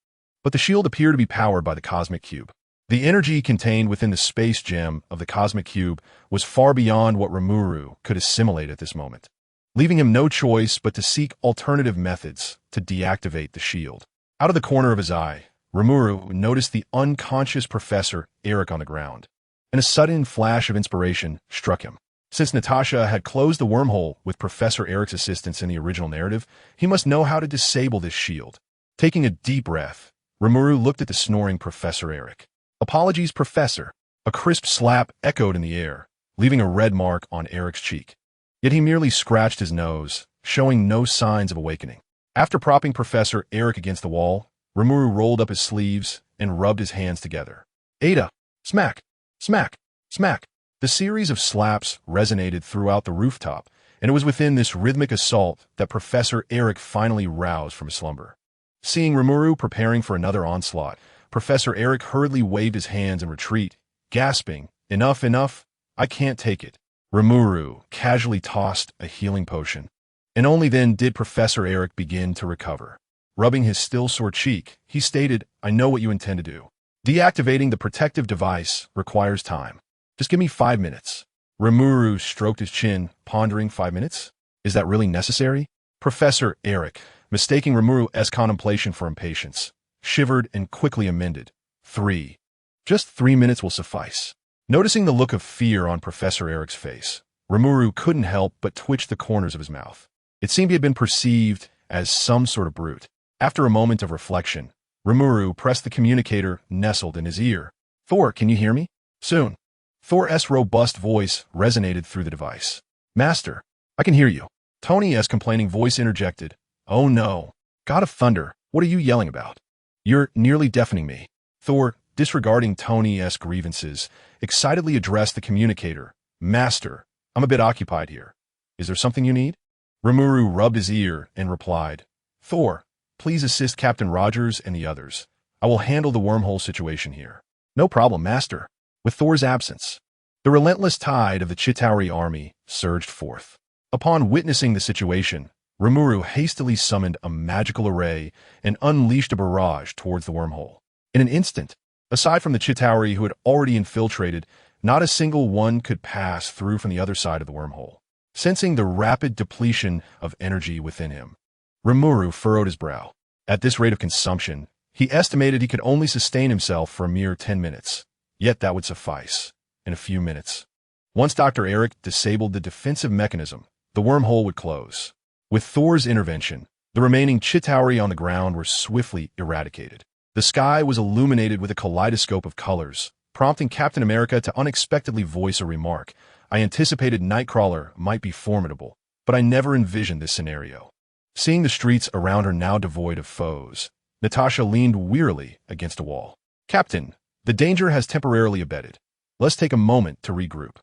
but the shield appeared to be powered by the cosmic cube. The energy contained within the space gem of the cosmic cube was far beyond what Rimuru could assimilate at this moment, leaving him no choice but to seek alternative methods to deactivate the shield. Out of the corner of his eye, Rimuru noticed the unconscious Professor Eric on the ground, and a sudden flash of inspiration struck him. Since Natasha had closed the wormhole with Professor Eric's assistance in the original narrative, he must know how to disable this shield. Taking a deep breath, Rimuru looked at the snoring Professor Eric. "Apologies, Professor." A crisp slap echoed in the air, leaving a red mark on Eric's cheek. Yet he merely scratched his nose, showing no signs of awakening. After propping Professor Eric against the wall, Rimuru rolled up his sleeves and rubbed his hands together. Ada! Smack! Smack! Smack! The series of slaps resonated throughout the rooftop, and it was within this rhythmic assault that Professor Eric finally roused from his slumber. Seeing Rimuru preparing for another onslaught, Professor Eric hurriedly waved his hands in retreat, gasping, "Enough, enough! I can't take it." Rimuru casually tossed a healing potion, and only then did Professor Eric begin to recover. Rubbing his still sore cheek, he stated, "I know what you intend to do. Deactivating the protective device requires time. Just give me 5 minutes." Rimuru stroked his chin, pondering. 5 minutes? Is that really necessary? Professor Eric, mistaking Rimuru's contemplation for impatience, shivered and quickly amended. 3. Just 3 minutes will suffice. Noticing the look of fear on Professor Eric's face, Rimuru couldn't help but twitch the corners of his mouth. It seemed he had been perceived as some sort of brute. After a moment of reflection, Rimuru pressed the communicator nestled in his ear. "Thor, can you hear me?" "Soon." Thor's robust voice resonated through the device. "Master, I can hear you." Tony's complaining voice interjected. "Oh no. God of Thunder, what are you yelling about? You're nearly deafening me." Thor, disregarding Tony's grievances, excitedly addressed the communicator. "Master, I'm a bit occupied here. Is there something you need?" Rimuru rubbed his ear and replied, "Thor, please assist Captain Rogers and the others. I will handle the wormhole situation here." "No problem, Master." With Thor's absence, the relentless tide of the Chitauri army surged forth. Upon witnessing the situation, Rimuru hastily summoned a magical array and unleashed a barrage towards the wormhole. In an instant, aside from the Chitauri who had already infiltrated, not a single one could pass through from the other side of the wormhole. Sensing the rapid depletion of energy within him, Rimuru furrowed his brow. At this rate of consumption, he estimated he could only sustain himself for a mere 10 minutes. Yet that would suffice. In a few minutes, once Dr. Eric disabled the defensive mechanism, the wormhole would close. With Thor's intervention, the remaining Chitauri on the ground were swiftly eradicated. The sky was illuminated with a kaleidoscope of colors, prompting Captain America to unexpectedly voice a remark. "I anticipated Nightcrawler might be formidable, but I never envisioned this scenario." Seeing the streets around her now devoid of foes, Natasha leaned wearily against a wall. "Captain, the danger has temporarily abated. Let's take a moment to regroup."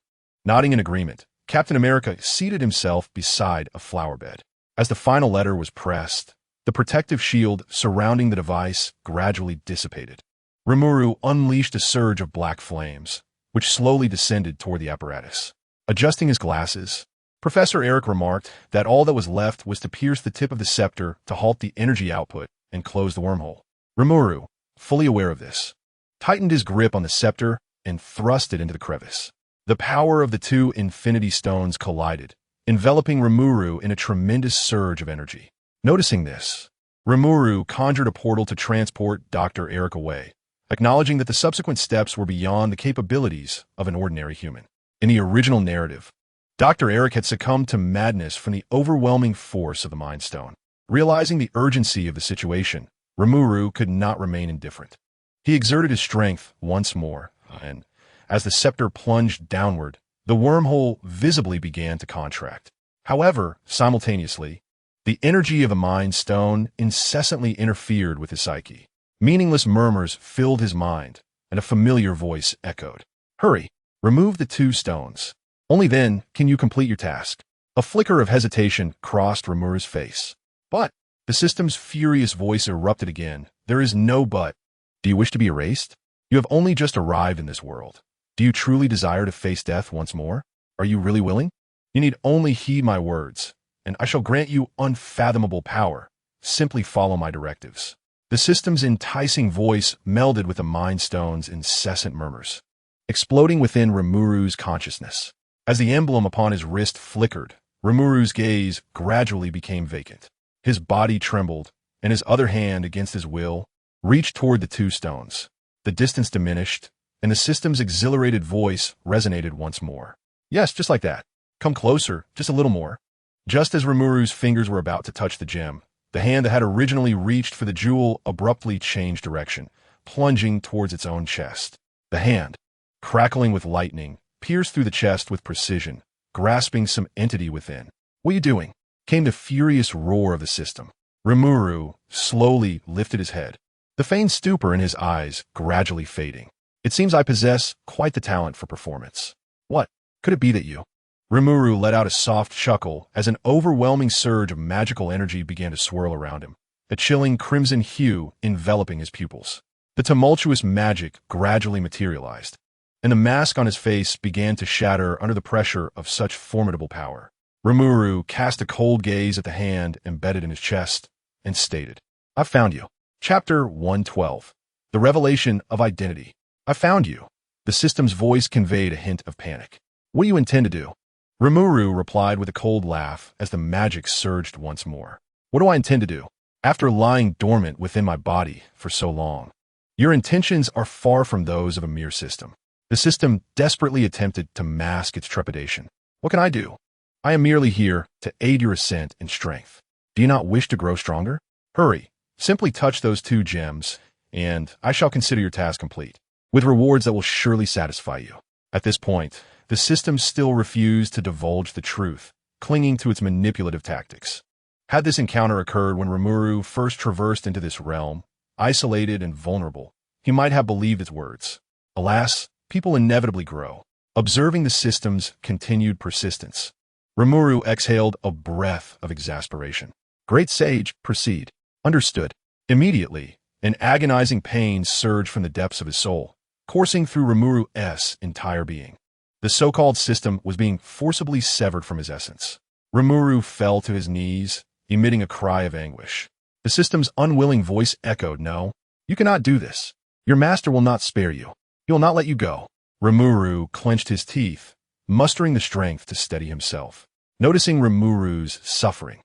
Nodding in agreement, Captain America seated himself beside a flower bed. As the final letter was pressed, the protective shield surrounding the device gradually dissipated. Rimuru unleashed a surge of black flames, which slowly descended toward the apparatus. Adjusting his glasses, Professor Eric remarked that all that was left was to pierce the tip of the scepter to halt the energy output and close the wormhole. Rimuru, fully aware of this, tightened his grip on the scepter and thrust it into the crevice. The power of the two infinity stones collided, enveloping Rimuru in a tremendous surge of energy. Noticing this, Rimuru conjured a portal to transport Dr. Eric away, acknowledging that the subsequent steps were beyond the capabilities of an ordinary human. In the original narrative, Dr. Eric had succumbed to madness from the overwhelming force of the Mind Stone. Realizing the urgency of the situation, Rimuru could not remain indifferent. He exerted his strength once more, and as the scepter plunged downward, the wormhole visibly began to contract. However, simultaneously, the energy of the Mind Stone incessantly interfered with his psyche. Meaningless murmurs filled his mind, and a familiar voice echoed. Hurry, remove the 2 stones. Only then can you complete your task. A flicker of hesitation crossed Rimuru's face. But the system's furious voice erupted again. There is no but. Do you wish to be erased? You have only just arrived in this world. Do you truly desire to face death once more? Are you really willing? You need only heed my words, and I shall grant you unfathomable power. Simply follow my directives. The system's enticing voice melded with the Mind Stone's incessant murmurs, exploding within Rimuru's consciousness. As the emblem upon his wrist flickered, Rimuru's gaze gradually became vacant. His body trembled, and his other hand, against his will, reached toward the 2 stones. The distance diminished, and the system's exhilarated voice resonated once more. Yes, just like that. Come closer, just a little more. Just as Rimuru's fingers were about to touch the gem, the hand that had originally reached for the jewel abruptly changed direction, plunging towards its own chest. The hand, crackling with lightning, pierced through the chest with precision, grasping some entity within. What are you doing? Came the furious roar of the system. Rimuru slowly lifted his head, the feigned stupor in his eyes gradually fading. It seems I possess quite the talent for performance. What? Could it be that you? Rimuru let out a soft chuckle as an overwhelming surge of magical energy began to swirl around him, a chilling crimson hue enveloping his pupils. The tumultuous magic gradually materialized, and the mask on his face began to shatter under the pressure of such formidable power. Rimuru cast a cold gaze at the hand embedded in his chest and stated, I've found you. Chapter 112. The Revelation of Identity. I found you. The system's voice conveyed a hint of panic. What do you intend to do? Rimuru replied with a cold laugh as the magic surged once more. What do I intend to do? After lying dormant within my body for so long, your intentions are far from those of a mere system. The system desperately attempted to mask its trepidation. What can I do? I am merely here to aid your ascent in strength. Do you not wish to grow stronger? Hurry, simply touch those 2 gems, and I shall consider your task complete, with rewards that will surely satisfy you. At this point, the system still refused to divulge the truth, clinging to its manipulative tactics. Had this encounter occurred when Rimuru first traversed into this realm, isolated and vulnerable, he might have believed its words. Alas, people inevitably grow. Observing the system's continued persistence, Rimuru exhaled a breath of exasperation. Great sage, proceed. Understood. Immediately, an agonizing pain surged from the depths of his soul, coursing through Rimuru's entire being. The so-called system was being forcibly severed from his essence. Rimuru fell to his knees, emitting a cry of anguish. The system's unwilling voice echoed, No, you cannot do this. Your master will not spare you. He will not let you go. Rimuru clenched his teeth, mustering the strength to steady himself. Noticing Rimuru's suffering,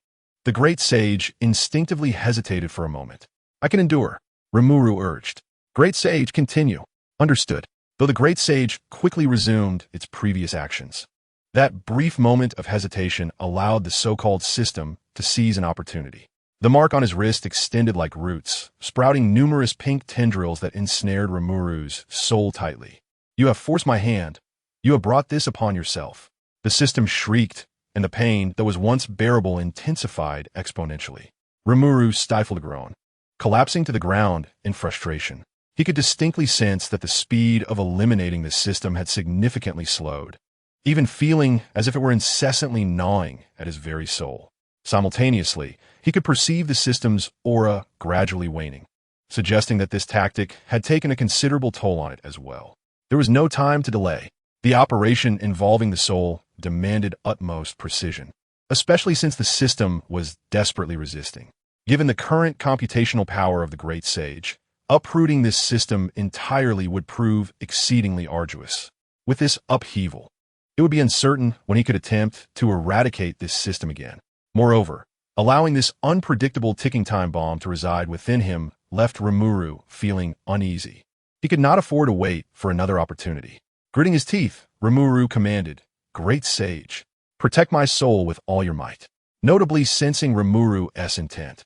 the great sage instinctively hesitated for a moment. I can endure, Rimuru urged. Great sage, continue. Understood. Though the great sage quickly resumed its previous actions. That brief moment of hesitation allowed the so-called system to seize an opportunity. The mark on his wrist extended like roots, sprouting numerous pink tendrils that ensnared Rimuru's soul tightly. You have forced my hand. You have brought this upon yourself. The system shrieked, and the pain that was once bearable intensified exponentially. Rimuru stifled a groan, collapsing to the ground in frustration. He could distinctly sense that the speed of eliminating the system had significantly slowed, even feeling as if it were incessantly gnawing at his very soul. Simultaneously, he could perceive the system's aura gradually waning, suggesting that this tactic had taken a considerable toll on it as well. There was no time to delay. The operation involving the soul demanded utmost precision, especially since the system was desperately resisting. Given the current computational power of the great sage, uprooting this system entirely would prove exceedingly arduous. With this upheaval, it would be uncertain when he could attempt to eradicate this system again. Moreover, allowing this unpredictable ticking time bomb to reside within him left Rimuru feeling uneasy. He could not afford to wait for another opportunity. Gritting his teeth, Rimuru commanded, Great sage, Protect my soul with all your might. Notably sensing Rimuru's intent,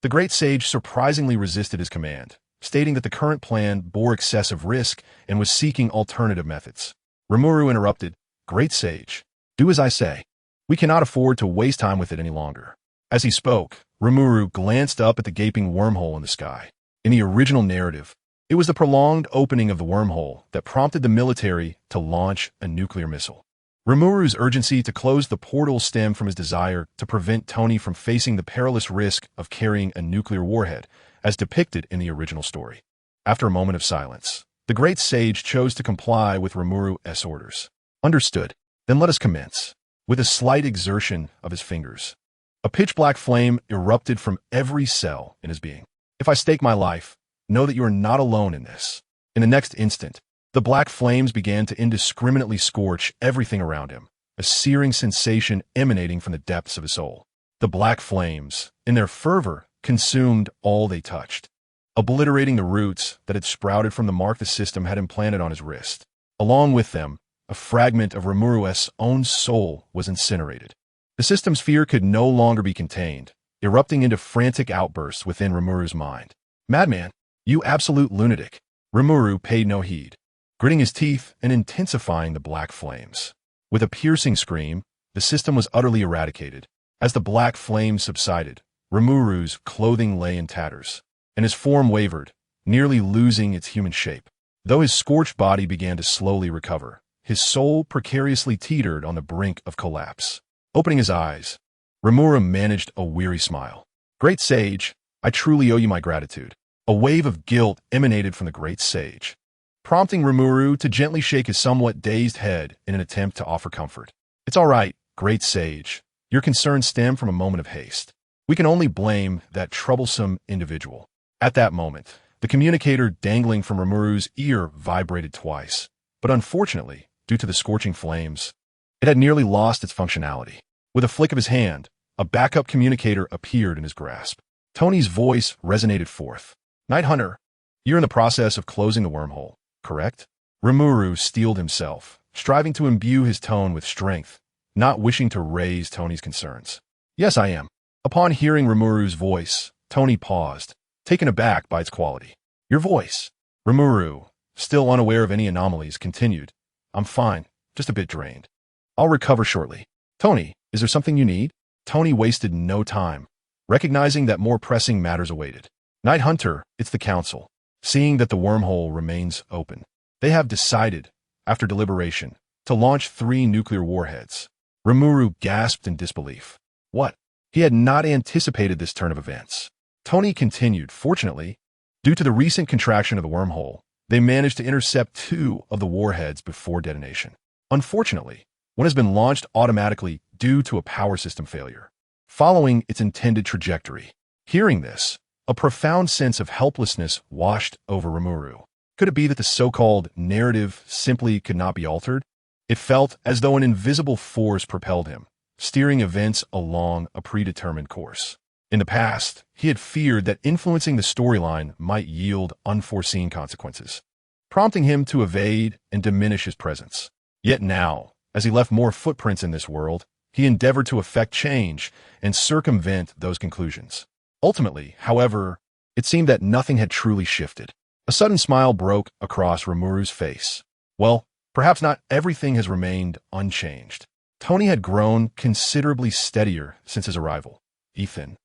the great sage surprisingly resisted his command, stating that the current plan bore excessive risk and was seeking alternative methods. Rimuru interrupted, "Great sage, do as I say. We cannot afford to waste time with it any longer." As he spoke, Rimuru glanced up at the gaping wormhole in the sky. In the original narrative, it was the prolonged opening of the wormhole that prompted the military to launch a nuclear missile. Rimuru's urgency to close the portal stemmed from his desire to prevent Tony from facing the perilous risk of carrying a nuclear warhead, as depicted in the original story. After a moment of silence, the great sage chose to comply with Rimuru's orders. "Understood. Then let us commence." With a slight exertion of his fingers, a pitch-black flame erupted from every cell in his being. "If I stake my life, know that you are not alone in this." In the next instant, the black flames began to indiscriminately scorch everything around him, a searing sensation emanating from the depths of his soul. The black flames, in their fervor, consumed all they touched, obliterating the roots that had sprouted from the mark the system had implanted on his wrist. Along with them, a fragment of Rimuru's own soul was incinerated. The system's fear could no longer be contained, erupting into frantic outbursts within Rimuru's mind. "Madman, you absolute lunatic!" Rimuru paid no heed, gritting his teeth and intensifying the black flames. With a piercing scream, the system was utterly eradicated. As the black flames subsided, Rimuru's clothing lay in tatters, and his form wavered, nearly losing its human shape. Though his scorched body began to slowly recover, his soul precariously teetered on the brink of collapse. Opening his eyes, Rimuru managed a weary smile. "Great sage, I truly owe you my gratitude." A wave of guilt emanated from the great sage, prompting Rimuru to gently shake his somewhat dazed head in an attempt to offer comfort. "It's all right, great sage. Your concerns stem from a moment of haste. We can only blame that troublesome individual." At that moment, the communicator dangling from Rimuru's ear vibrated twice, but unfortunately, due to the scorching flames, it had nearly lost its functionality. With a flick of his hand, a backup communicator appeared in his grasp. Tony's voice resonated forth. "Night Hunter, you're in the process of closing the wormhole, correct?" Rimuru steeled himself, striving to imbue his tone with strength, not wishing to raise Tony's concerns. "Yes, I am." Upon hearing Rimuru's voice, Tony paused, taken aback by its quality. "Your voice?" Rimuru, still unaware of any anomalies, continued. "I'm fine, just a bit drained. I'll recover shortly." "Tony, is there something you need?" Tony wasted no time, recognizing that more pressing matters awaited. "Night Hunter, it's the Council. Seeing that the wormhole remains open, they have decided, after deliberation, to launch 3 nuclear warheads." Rimuru gasped in disbelief. What? He had not anticipated this turn of events. Tony continued. "Fortunately, due to the recent contraction of the wormhole, they managed to intercept 2 of the warheads before detonation. Unfortunately, one has been launched automatically due to a power system failure, following its intended trajectory." Hearing this, a profound sense of helplessness washed over Rimuru. Could it be that the so-called narrative simply could not be altered? It felt as though an invisible force propelled him, steering events along a predetermined course. In the past, he had feared that influencing the storyline might yield unforeseen consequences, prompting him to evade and diminish his presence. Yet now, as he left more footprints in this world, he endeavored to effect change and circumvent those conclusions. Ultimately, however, it seemed that nothing had truly shifted. A sudden smile broke across Rimuru's face. Well, perhaps not everything has remained unchanged. Tony had grown considerably steadier since his arrival. Ethan,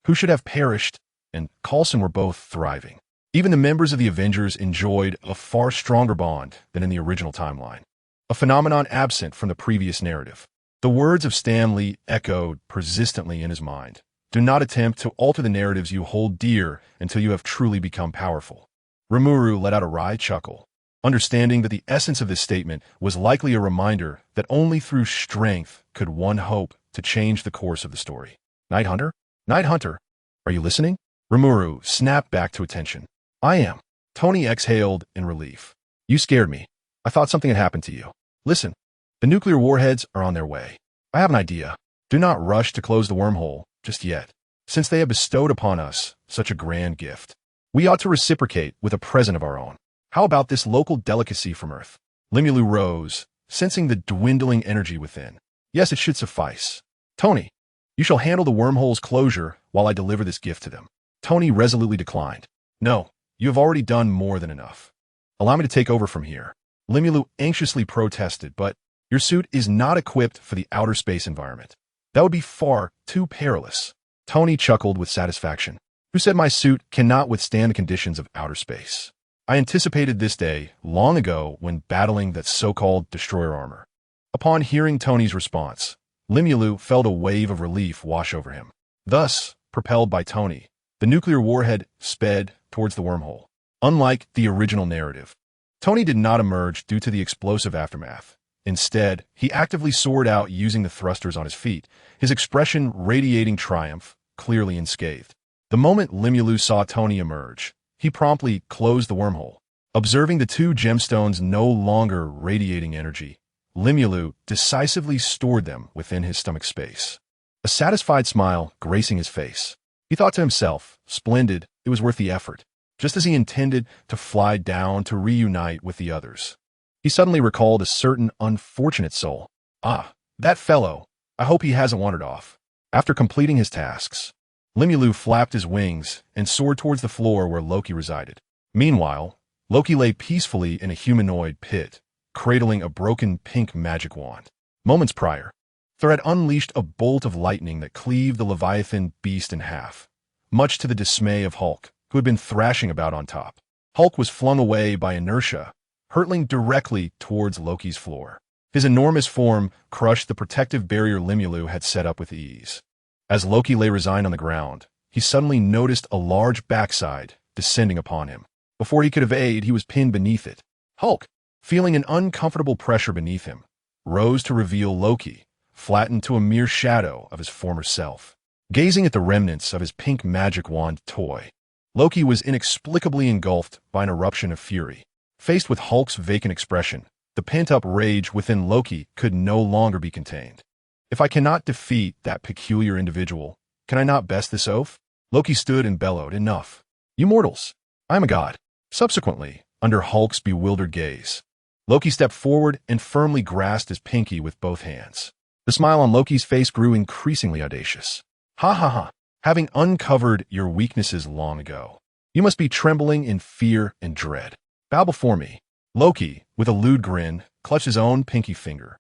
who should have perished, and Coulson were both thriving. Even the members of the Avengers enjoyed a far stronger bond than in the original timeline, a phenomenon absent from the previous narrative. The words of Stan Lee echoed persistently in his mind. "Do not attempt to alter the narratives you hold dear until you have truly become powerful." Rimuru let out a wry chuckle, understanding that the essence of this statement was likely a reminder that only through strength could one hope to change the course of the story. "Night Hunter? Night Hunter, are you listening?" Rimuru snapped back to attention. "I am." Tony exhaled in relief. "You scared me. I thought something had happened to you. Listen, the nuclear warheads are on their way. I have an idea. Do not rush to close the wormhole just yet, since they have bestowed upon us such a grand gift. We ought to reciprocate with a present of our own. How about this local delicacy from Earth?" Limulu rose, sensing the dwindling energy within. Yes, it should suffice. Tony, you shall handle the wormhole's closure while I deliver this gift to them. Tony resolutely declined. No, you have already done more than enough. Allow me to take over from here. Limulu anxiously protested, but your suit is not equipped for the outer space environment. That would be far too perilous. Tony chuckled with satisfaction. Who said my suit cannot withstand the conditions of outer space? I anticipated this day long ago when battling that so-called destroyer armor. Upon hearing Tony's response, Limulu felt a wave of relief wash over him. Thus, propelled by Tony, the nuclear warhead sped towards the wormhole. Unlike the original narrative, Tony did not emerge due to the explosive aftermath. Instead, he actively soared out using the thrusters on his feet, his expression radiating triumph, clearly unscathed. The moment Limulu saw Tony emerge, he promptly closed the wormhole. Observing the two gemstones no longer radiating energy, Limulu decisively stored them within his stomach space. A satisfied smile gracing his face. He thought to himself, splendid, it was worth the effort. Just as he intended to fly down to reunite with the others, he suddenly recalled a certain unfortunate soul. Ah, that fellow. I hope he hasn't wandered off. After completing his tasks, Limulu flapped his wings and soared towards the floor where Loki resided. Meanwhile, Loki lay peacefully in a humanoid pit, cradling a broken pink magic wand. Moments prior, Thor had unleashed a bolt of lightning that cleaved the Leviathan beast in half, much to the dismay of Hulk, who had been thrashing about on top. Hulk was flung away by inertia, hurtling directly towards Loki's floor. His enormous form crushed the protective barrier Limulu had set up with ease. As Loki lay resigned on the ground, he suddenly noticed a large backside descending upon him. Before he could evade, he was pinned beneath it. Hulk, feeling an uncomfortable pressure beneath him, rose to reveal Loki, flattened to a mere shadow of his former self. Gazing at the remnants of his pink magic wand toy, Loki was inexplicably engulfed by an eruption of fury. Faced with Hulk's vacant expression, the pent-up rage within Loki could no longer be contained. If I cannot defeat that peculiar individual, can I not best this oaf? Loki stood and bellowed, enough. You mortals, I am a god. Subsequently, under Hulk's bewildered gaze, Loki stepped forward and firmly grasped his pinky with both hands. The smile on Loki's face grew increasingly audacious. Ha ha ha. Having uncovered your weaknesses long ago, you must be trembling in fear and dread. Bow before me. Loki, with a lewd grin, clutched his own pinky finger,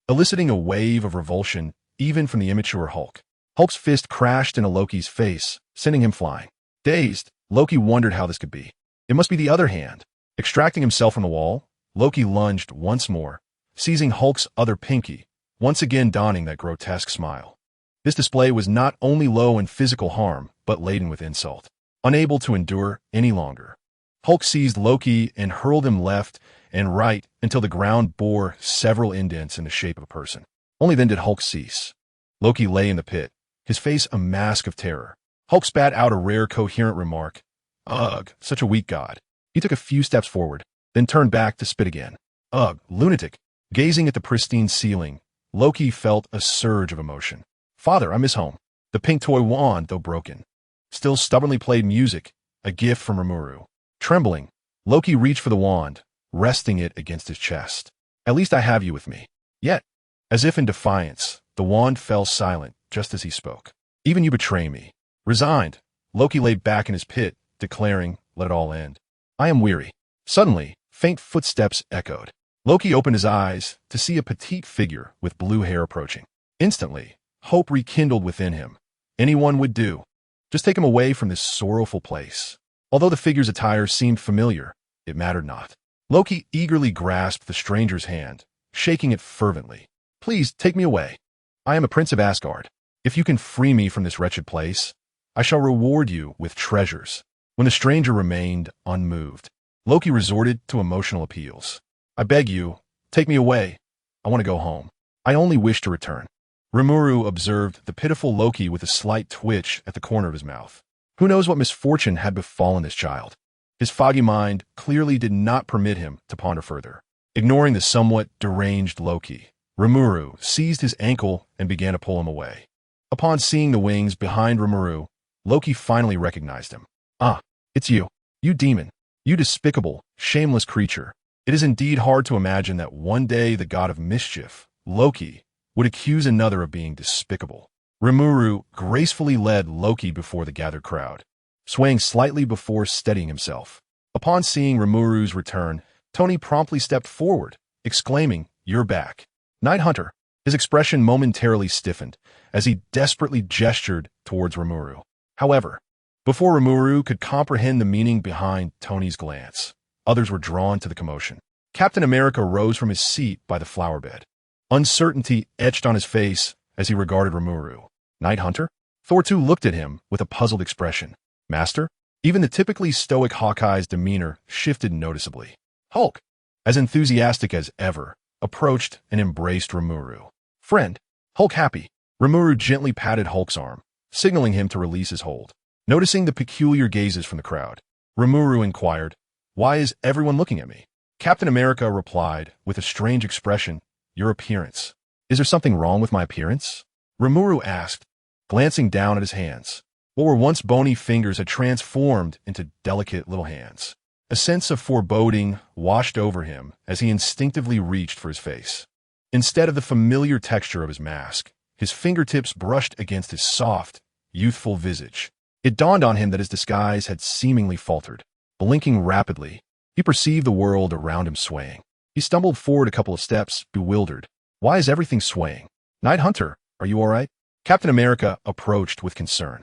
eliciting a wave of revulsion even from the immature Hulk. Hulk's fist crashed into Loki's face, sending him flying. Dazed, Loki wondered how this could be. It must be the other hand. Extracting himself from the wall, Loki lunged once more, seizing Hulk's other pinky, once again donning that grotesque smile. This display was not only low in physical harm, but laden with insult. Unable to endure any longer, Hulk seized Loki and hurled him left and right until the ground bore several indents in the shape of a person. Only then did Hulk cease. Loki lay in the pit, his face a mask of terror. Hulk spat out a rare coherent remark. Ugh, such a weak god. He took a few steps forward, then turned back to spit again. Ugh, lunatic. Gazing at the pristine ceiling, Loki felt a surge of emotion. Father, I miss home. The pink toy wand, though broken, still stubbornly played music, a gift from Rimuru. Trembling, Loki reached for the wand, resting it against his chest. At least I have you with me. Yet, as if in defiance, the wand fell silent just as he spoke. Even you betray me. Resigned, Loki lay back in his pit, declaring, let it all end. I am weary. Suddenly, faint footsteps echoed. Loki opened his eyes to see a petite figure with blue hair approaching. Instantly, hope rekindled within him. Anyone would do. Just take him away from this sorrowful place. Although the figure's attire seemed familiar, it mattered not. Loki eagerly grasped the stranger's hand, shaking it fervently. Please take me away. I am a prince of Asgard. If you can free me from this wretched place, I shall reward you with treasures. When the stranger remained unmoved, Loki resorted to emotional appeals. I beg you, take me away. I want to go home. I only wish to return. Rimuru observed the pitiful Loki with a slight twitch at the corner of his mouth. Who knows what misfortune had befallen this child? His foggy mind clearly did not permit him to ponder further. Ignoring the somewhat deranged Loki, Rimuru seized his ankle and began to pull him away. Upon seeing the wings behind Rimuru, Loki finally recognized him. Ah, it's you. You demon. You despicable, shameless creature. It is indeed hard to imagine that one day the god of mischief, Loki, would accuse another of being despicable. Rimuru gracefully led Loki before the gathered crowd, swaying slightly before steadying himself. Upon seeing Rimuru's return, Tony promptly stepped forward, exclaiming, "You're back, Night Hunter." His expression momentarily stiffened as he desperately gestured towards Rimuru. However, before Rimuru could comprehend the meaning behind Tony's glance, others were drawn to the commotion. Captain America rose from his seat by the flower bed. Uncertainty etched on his face as he regarded Rimuru. "Night Hunter?" Thor too looked at him with a puzzled expression. "Master?" Even the typically stoic Hawkeye's demeanor shifted noticeably. Hulk, as enthusiastic as ever, approached and embraced Rimuru. "Friend." Hulk happy. Rimuru gently patted Hulk's arm, signaling him to release his hold. Noticing the peculiar gazes from the crowd, Rimuru inquired, "Why is everyone looking at me?" Captain America replied with a strange expression, "Your appearance." "Is there something wrong with my appearance?" Rimuru asked, glancing down at his hands. What were once bony fingers had transformed into delicate little hands. A sense of foreboding washed over him as he instinctively reached for his face. Instead of the familiar texture of his mask, his fingertips brushed against his soft, youthful visage. It dawned on him that his disguise had seemingly faltered. Blinking rapidly, he perceived the world around him swaying. He stumbled forward a couple of steps, bewildered. "Why is everything swaying? Night Hunter, are you all right?" Captain America approached with concern.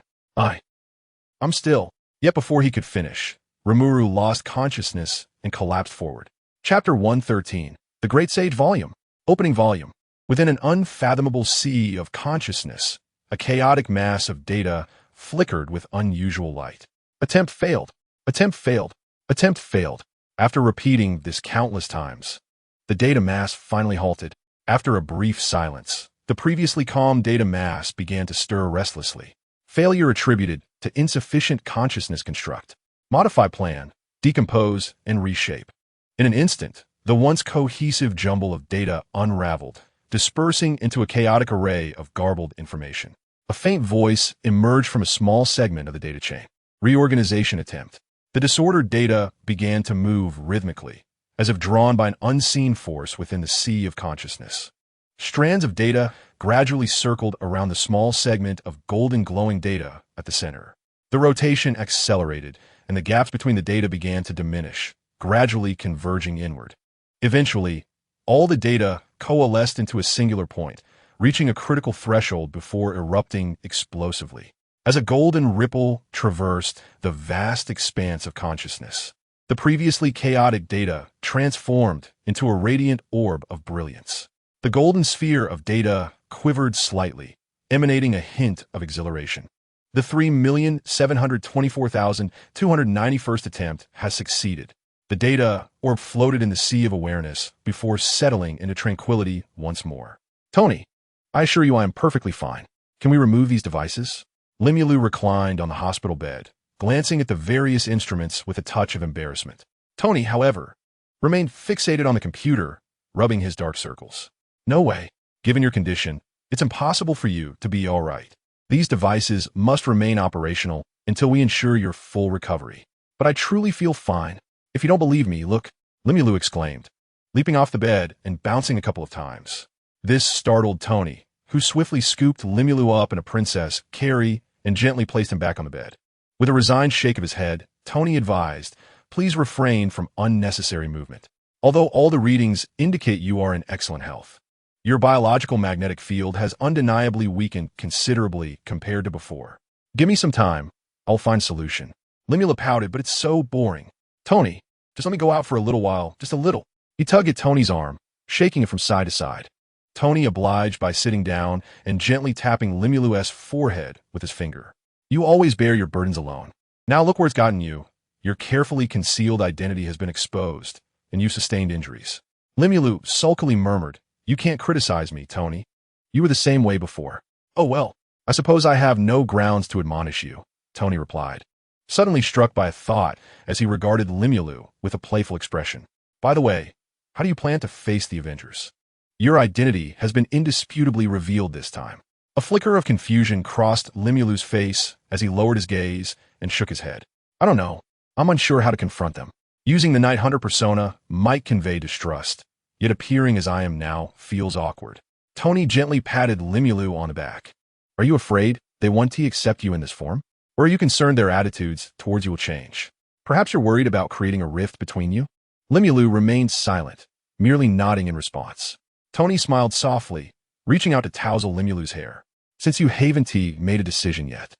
I'm still." Yet before he could finish, Rimuru lost consciousness and collapsed forward. Chapter 113, The Great Sage Volume. Opening volume. Within an unfathomable sea of consciousness, a chaotic mass of data flickered with unusual light. Attempt failed. Attempt failed. Attempt failed. After repeating this countless times, the data mass finally halted. After a brief silence, the previously calm data mass began to stir restlessly. Failure attributed to insufficient consciousness construct. Modify plan, decompose, and reshape. In an instant, the once cohesive jumble of data unraveled, dispersing into a chaotic array of garbled information. A faint voice emerged from a small segment of the data chain. Reorganization attempt. The disordered data began to move rhythmically, as if drawn by an unseen force within the sea of consciousness. Strands of data gradually circled around the small segment of golden glowing data at the center. The rotation accelerated, and the gaps between the data began to diminish, gradually converging inward. Eventually, all the data coalesced into a singular point, reaching a critical threshold before erupting explosively. As a golden ripple traversed the vast expanse of consciousness, the previously chaotic data transformed into a radiant orb of brilliance. The golden sphere of data quivered slightly, emanating a hint of exhilaration. The 3,724,291st attempt has succeeded. The data orb floated in the sea of awareness before settling into tranquility once more. "Tony, I assure you I am perfectly fine. Can we remove these devices?" Limulu reclined on the hospital bed, glancing at the various instruments with a touch of embarrassment. Tony, however, remained fixated on the computer, rubbing his dark circles. "No way. Given your condition, it's impossible for you to be all right. These devices must remain operational until we ensure your full recovery. But I truly feel fine. If you don't believe me, look," Limulu exclaimed, leaping off the bed and bouncing a couple of times. This startled Tony, who swiftly scooped Limulu up in a princess carry and gently placed him back on the bed. With a resigned shake of his head, Tony advised, "Please refrain from unnecessary movement. Although all the readings indicate you are in excellent health, your biological magnetic field has undeniably weakened considerably compared to before. Give me some time. I'll find a solution." Limula pouted, "But it's so boring." "Tony, just let me go out for a little while, just a little." He tugged at Tony's arm, shaking it from side to side. Tony obliged by sitting down and gently tapping Limulu's forehead with his finger. "You always bear your burdens alone. Now look where it's gotten you. Your carefully concealed identity has been exposed, and you sustained injuries." Limulu sulkily murmured, "You can't criticize me, Tony. You were the same way before." "Oh well, I suppose I have no grounds to admonish you," Tony replied, suddenly struck by a thought as he regarded Limulu with a playful expression. "By the way, how do you plan to face the Avengers? Your identity has been indisputably revealed this time." A flicker of confusion crossed Limulu's face as he lowered his gaze and shook his head. "I don't know. I'm unsure how to confront them. Using the Night Hunter persona might convey distrust, yet appearing as I am now feels awkward. Tony gently patted Limulu on the back. Are you afraid they won't accept you in this form? Or are you concerned their attitudes towards you will change? Perhaps you're worried about creating a rift between you? Limulu remained silent, merely nodding in response. Tony smiled softly, reaching out to tousle Limulu's hair. Since you haven't made a decision yet,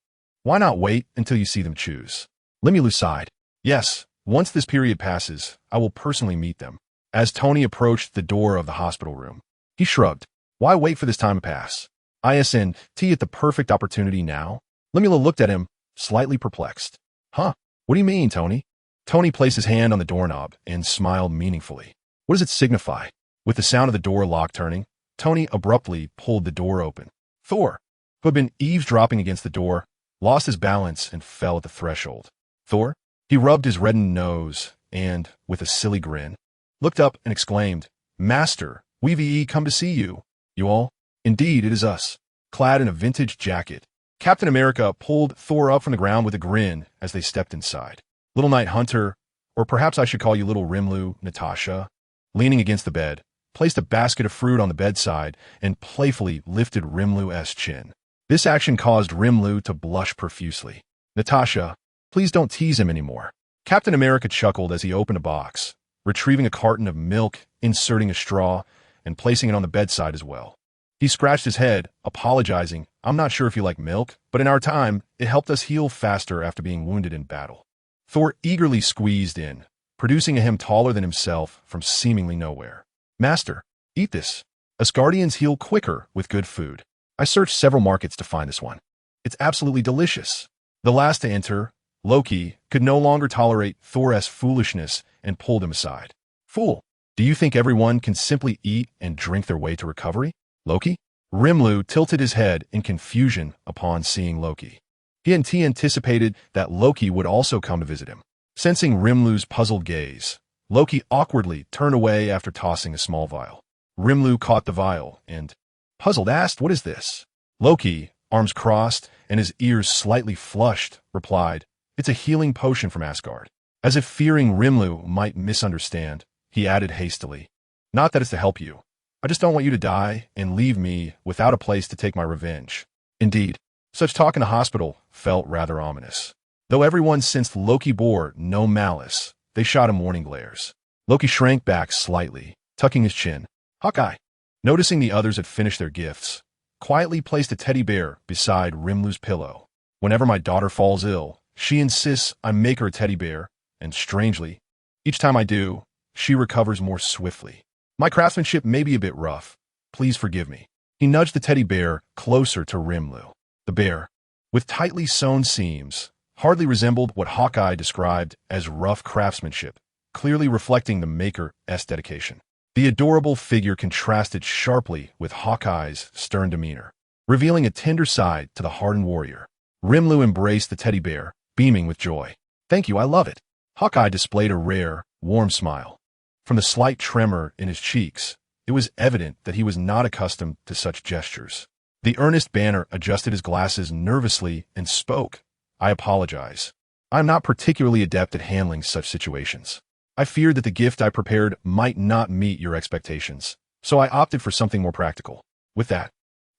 why not wait until you see them choose? Limulu sighed. Yes, once this period passes, I will personally meet them. As Tony approached the door of the hospital room, he shrugged. Why wait for this time to pass? Isn't at the perfect opportunity now? Limulu looked at him, slightly perplexed. Huh? What do you mean, Tony? Tony placed his hand on the doorknob and smiled meaningfully. What does it signify? With the sound of the door lock turning, Tony abruptly pulled the door open. Thor, who had been eavesdropping against the door, lost his balance and fell at the threshold. Thor? He rubbed his reddened nose and, with a silly grin, looked up and exclaimed, Master, we've come to see you. You all? Indeed, it is us. Clad in a vintage jacket, Captain America pulled Thor up from the ground with a grin as they stepped inside. Little Night Hunter, or perhaps I should call you Little Rimlu, Natasha, leaning against the bed, placed a basket of fruit on the bedside and playfully lifted Rimlu's chin. This action caused Rimlu to blush profusely. Natasha, please don't tease him anymore. Captain America chuckled as he opened a box, retrieving a carton of milk, inserting a straw, and placing it on the bedside as well. He scratched his head, apologizing. I'm not sure if you like milk, but in our time, it helped us heal faster after being wounded in battle. Thor eagerly squeezed in, producing a him taller than himself from seemingly nowhere. Master, eat this. Asgardians heal quicker with good food. I searched several markets to find this one. It's absolutely delicious. The last to enter, Loki, could no longer tolerate Thor's foolishness and pulled him aside. Fool, do you think everyone can simply eat and drink their way to recovery? Loki? Rimlu tilted his head in confusion upon seeing Loki. He anticipated that Loki would also come to visit him. Sensing Rimlu's puzzled gaze, Loki awkwardly turned away after tossing a small vial. Rimlu caught the vial and, puzzled, asked, What is this? Loki, arms crossed and his ears slightly flushed, replied, It's a healing potion from Asgard. As if fearing Rimlu might misunderstand, he added hastily, Not that it's to help you. I just don't want you to die and leave me without a place to take my revenge. Indeed, such talk in the hospital felt rather ominous. Though everyone sensed Loki bore no malice, they shot him warning glares. Loki shrank back slightly, tucking his chin. Hawkeye, noticing the others had finished their gifts, quietly placed a teddy bear beside Rimlu's pillow. Whenever my daughter falls ill, she insists I make her a teddy bear, and strangely, each time I do, she recovers more swiftly. My craftsmanship may be a bit rough. Please forgive me. He nudged the teddy bear closer to Rimlu. The bear, with tightly sewn seams, hardly resembled what Hawkeye described as rough craftsmanship, clearly reflecting the maker's dedication. The adorable figure contrasted sharply with Hawkeye's stern demeanor, revealing a tender side to the hardened warrior. Rimlu embraced the teddy bear, beaming with joy. Thank you, I love it. Hawkeye displayed a rare, warm smile. From the slight tremor in his cheeks, it was evident that he was not accustomed to such gestures. The earnest Banner adjusted his glasses nervously and spoke. I apologize. I am not particularly adept at handling such situations. I feared that the gift I prepared might not meet your expectations, so I opted for something more practical. With that,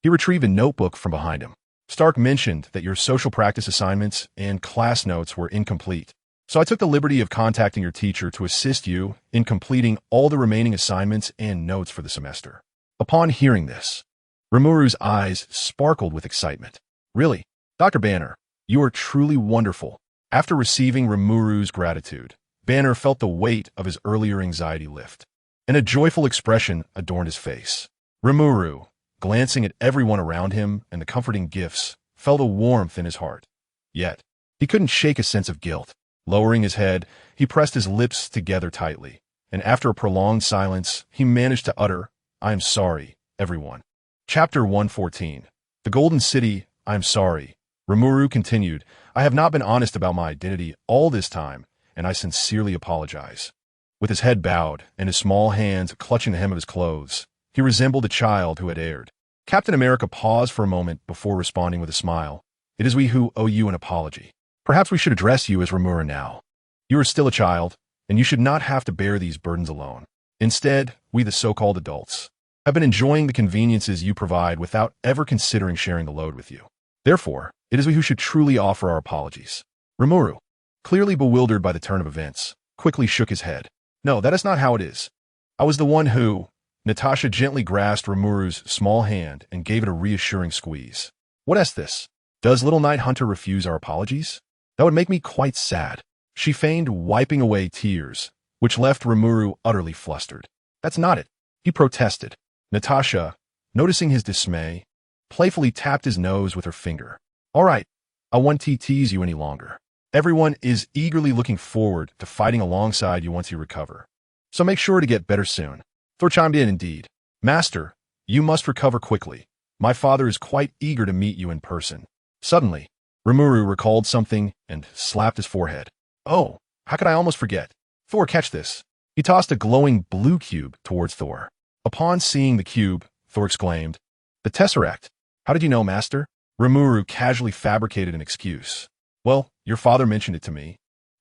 he retrieved a notebook from behind him. Stark mentioned that your social practice assignments and class notes were incomplete, so I took the liberty of contacting your teacher to assist you in completing all the remaining assignments and notes for the semester. Upon hearing this, Rimuru's eyes sparkled with excitement. Really, Dr. Banner, you are truly wonderful. After receiving Rimuru's gratitude, Banner felt the weight of his earlier anxiety lift, and a joyful expression adorned his face. Rimuru, glancing at everyone around him and the comforting gifts, felt a warmth in his heart. Yet, he couldn't shake a sense of guilt. Lowering his head, he pressed his lips together tightly, and after a prolonged silence, he managed to utter, I am sorry, everyone. Chapter 114. The Golden City, I am sorry. Rimuru continued, I have not been honest about my identity all this time, and I sincerely apologize. With his head bowed and his small hands clutching the hem of his clothes, he resembled a child who had erred. Captain America paused for a moment before responding with a smile. It is we who owe you an apology. Perhaps we should address you as Rimuru now. You are still a child, and you should not have to bear these burdens alone. Instead, we the so-called adults, have been enjoying the conveniences you provide without ever considering sharing the load with you. Therefore, it is we who should truly offer our apologies. Rimuru, clearly bewildered by the turn of events, quickly shook his head. No, that is not how it is. I was the one who... Natasha gently grasped Rimuru's small hand and gave it a reassuring squeeze. What is this? Does Little Night Hunter refuse our apologies? That would make me quite sad. She feigned wiping away tears, which left Rimuru utterly flustered. That's not it, he protested. Natasha, noticing his dismay, playfully tapped his nose with her finger. All right, I won't tease you any longer. Everyone is eagerly looking forward to fighting alongside you once you recover. So make sure to get better soon. Thor chimed in indeed. Master, you must recover quickly. My father is quite eager to meet you in person. Suddenly, Rimuru recalled something and slapped his forehead. Oh, how could I almost forget? Thor, catch this. He tossed a glowing blue cube towards Thor. Upon seeing the cube, Thor exclaimed, The Tesseract. How did you know, Master? Rimuru casually fabricated an excuse. Well, your father mentioned it to me,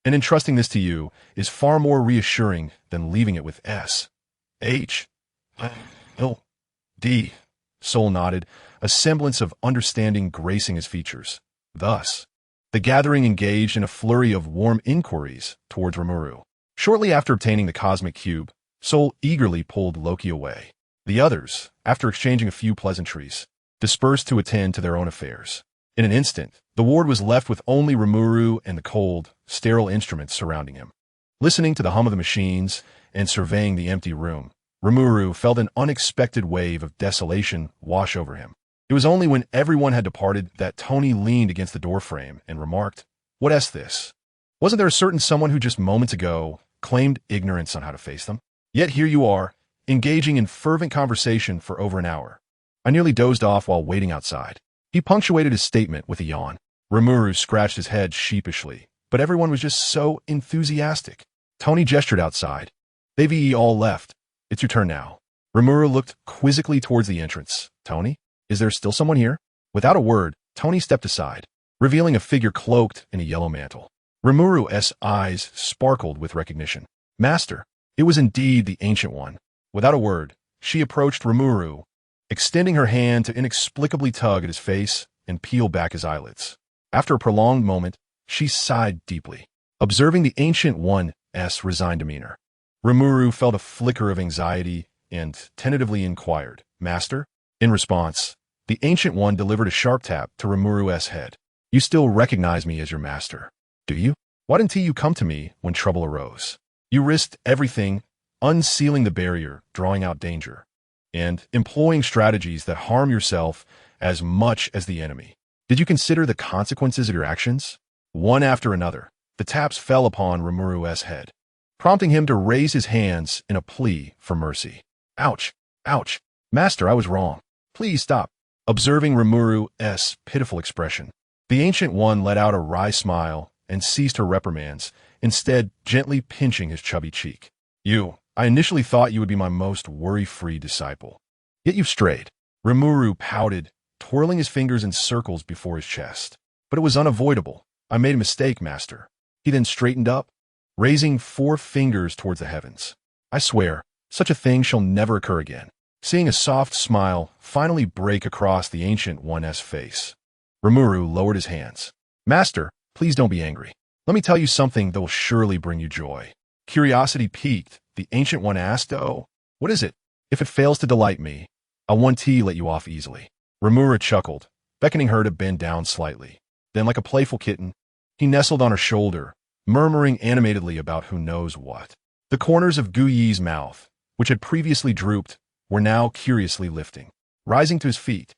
and entrusting this to you is far more reassuring than leaving it with S. H. L. D. Soul nodded, a semblance of understanding gracing his features. Thus, the gathering engaged in a flurry of warm inquiries towards Rimuru. Shortly after obtaining the cosmic cube, Soul eagerly pulled Loki away. The others, after exchanging a few pleasantries, dispersed to attend to their own affairs. In an instant, the ward was left with only Rimuru and the cold, sterile instruments surrounding him. Listening to the hum of the machines and surveying the empty room, Rimuru felt an unexpected wave of desolation wash over him. It was only when everyone had departed that Tony leaned against the doorframe and remarked, What is this? Wasn't there a certain someone who just moments ago claimed ignorance on how to face them? Yet here you are, engaging in fervent conversation for over an hour. I nearly dozed off while waiting outside. He punctuated his statement with a yawn. Rimuru scratched his head sheepishly, but everyone was just so enthusiastic. Tony gestured outside. They've all left. It's your turn now. Rimuru looked quizzically towards the entrance. Tony? Is there still someone here? Without a word, Tony stepped aside, revealing a figure cloaked in a yellow mantle. Rimuru's eyes sparkled with recognition. Master, it was indeed the Ancient One. Without a word, she approached Rimuru, extending her hand to inexplicably tug at his face and peel back his eyelids. After a prolonged moment, she sighed deeply, observing the Ancient One's resigned demeanor. Rimuru felt a flicker of anxiety and tentatively inquired, Master? In response, the Ancient One delivered a sharp tap to Rimuru's head. You still recognize me as your master, do you? Why didn't you come to me when trouble arose? You risked everything, unsealing the barrier, drawing out danger, and employing strategies that harm yourself as much as the enemy. Did you consider the consequences of your actions? One after another, the taps fell upon Rimuru's head, prompting him to raise his hands in a plea for mercy. Ouch! Ouch! Master, I was wrong. Please stop. Observing Rimuru's pitiful expression, the Ancient One let out a wry smile and ceased her reprimands, instead gently pinching his chubby cheek. I initially thought you would be my most worry-free disciple. Yet you've strayed. Rimuru pouted, twirling his fingers in circles before his chest. But it was unavoidable. I made a mistake, Master. He then straightened up, raising 4 fingers towards the heavens. I swear, such a thing shall never occur again. Seeing a soft smile finally break across the Ancient One's face, Rimuru lowered his hands. Master, please don't be angry. Let me tell you something that will surely bring you joy. Curiosity piqued, the Ancient One asked, Oh, what is it? If it fails to delight me, I won't let you off easily. Rimuru chuckled, beckoning her to bend down slightly. Then, like a playful kitten, he nestled on her shoulder, murmuring animatedly about who knows what. The corners of Gu Yi's mouth, which had previously drooped, were now curiously lifting. Rising to his feet,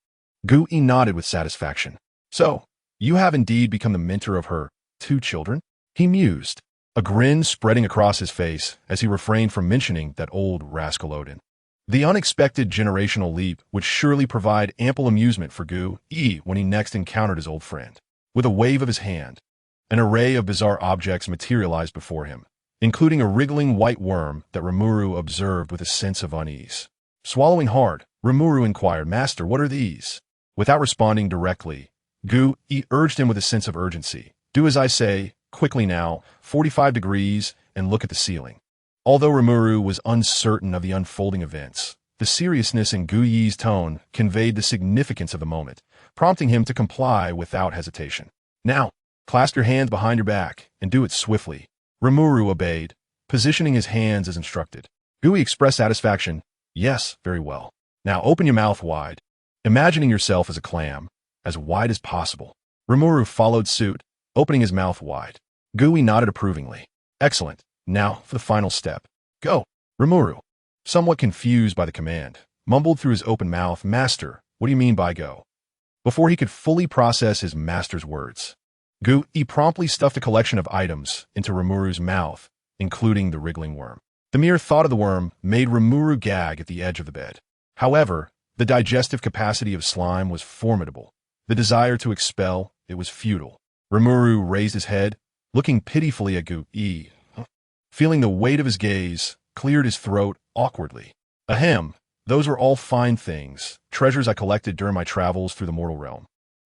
Gu Yi nodded with satisfaction. So, you have indeed become the mentor of her 2 children? He mused, a grin spreading across his face as he refrained from mentioning that old rascal Odin. The unexpected generational leap would surely provide ample amusement for Gu Yi when he next encountered his old friend. With a wave of his hand, an array of bizarre objects materialized before him, including a wriggling white worm that Rimuru observed with a sense of unease. Swallowing hard, Rimuru inquired, Master, what are these? Without responding directly, Gu Yi urged him with a sense of urgency. Do as I say, quickly now, 45 degrees, and look at the ceiling. Although Rimuru was uncertain of the unfolding events, The seriousness in Gu Yi's tone conveyed the significance of the moment, prompting him to comply without hesitation. Now, clasp your hands behind your back and do it swiftly. Rimuru obeyed, positioning his hands as instructed. Gu Yi expressed satisfaction. Yes, very well. Now open your mouth wide, imagining yourself as a clam, as wide as possible. Rimuru followed suit, opening his mouth wide. Gu Yi nodded approvingly. Excellent. Now for the final step. Go. Rimuru, somewhat confused by the command, mumbled through his open mouth, Master, what do you mean by go? Before he could fully process his master's words, Gu Yi promptly stuffed a collection of items into Rimuru's mouth, including the wriggling worm. The mere thought of the worm made Rimuru gag at the edge of the bed. However, the digestive capacity of slime was formidable. The desire to expel, it was futile. Rimuru raised his head, looking pitifully at Gu Yi. Feeling the weight of his gaze, cleared his throat awkwardly. Ahem, those are all fine things, treasures I collected during my travels through the mortal realm.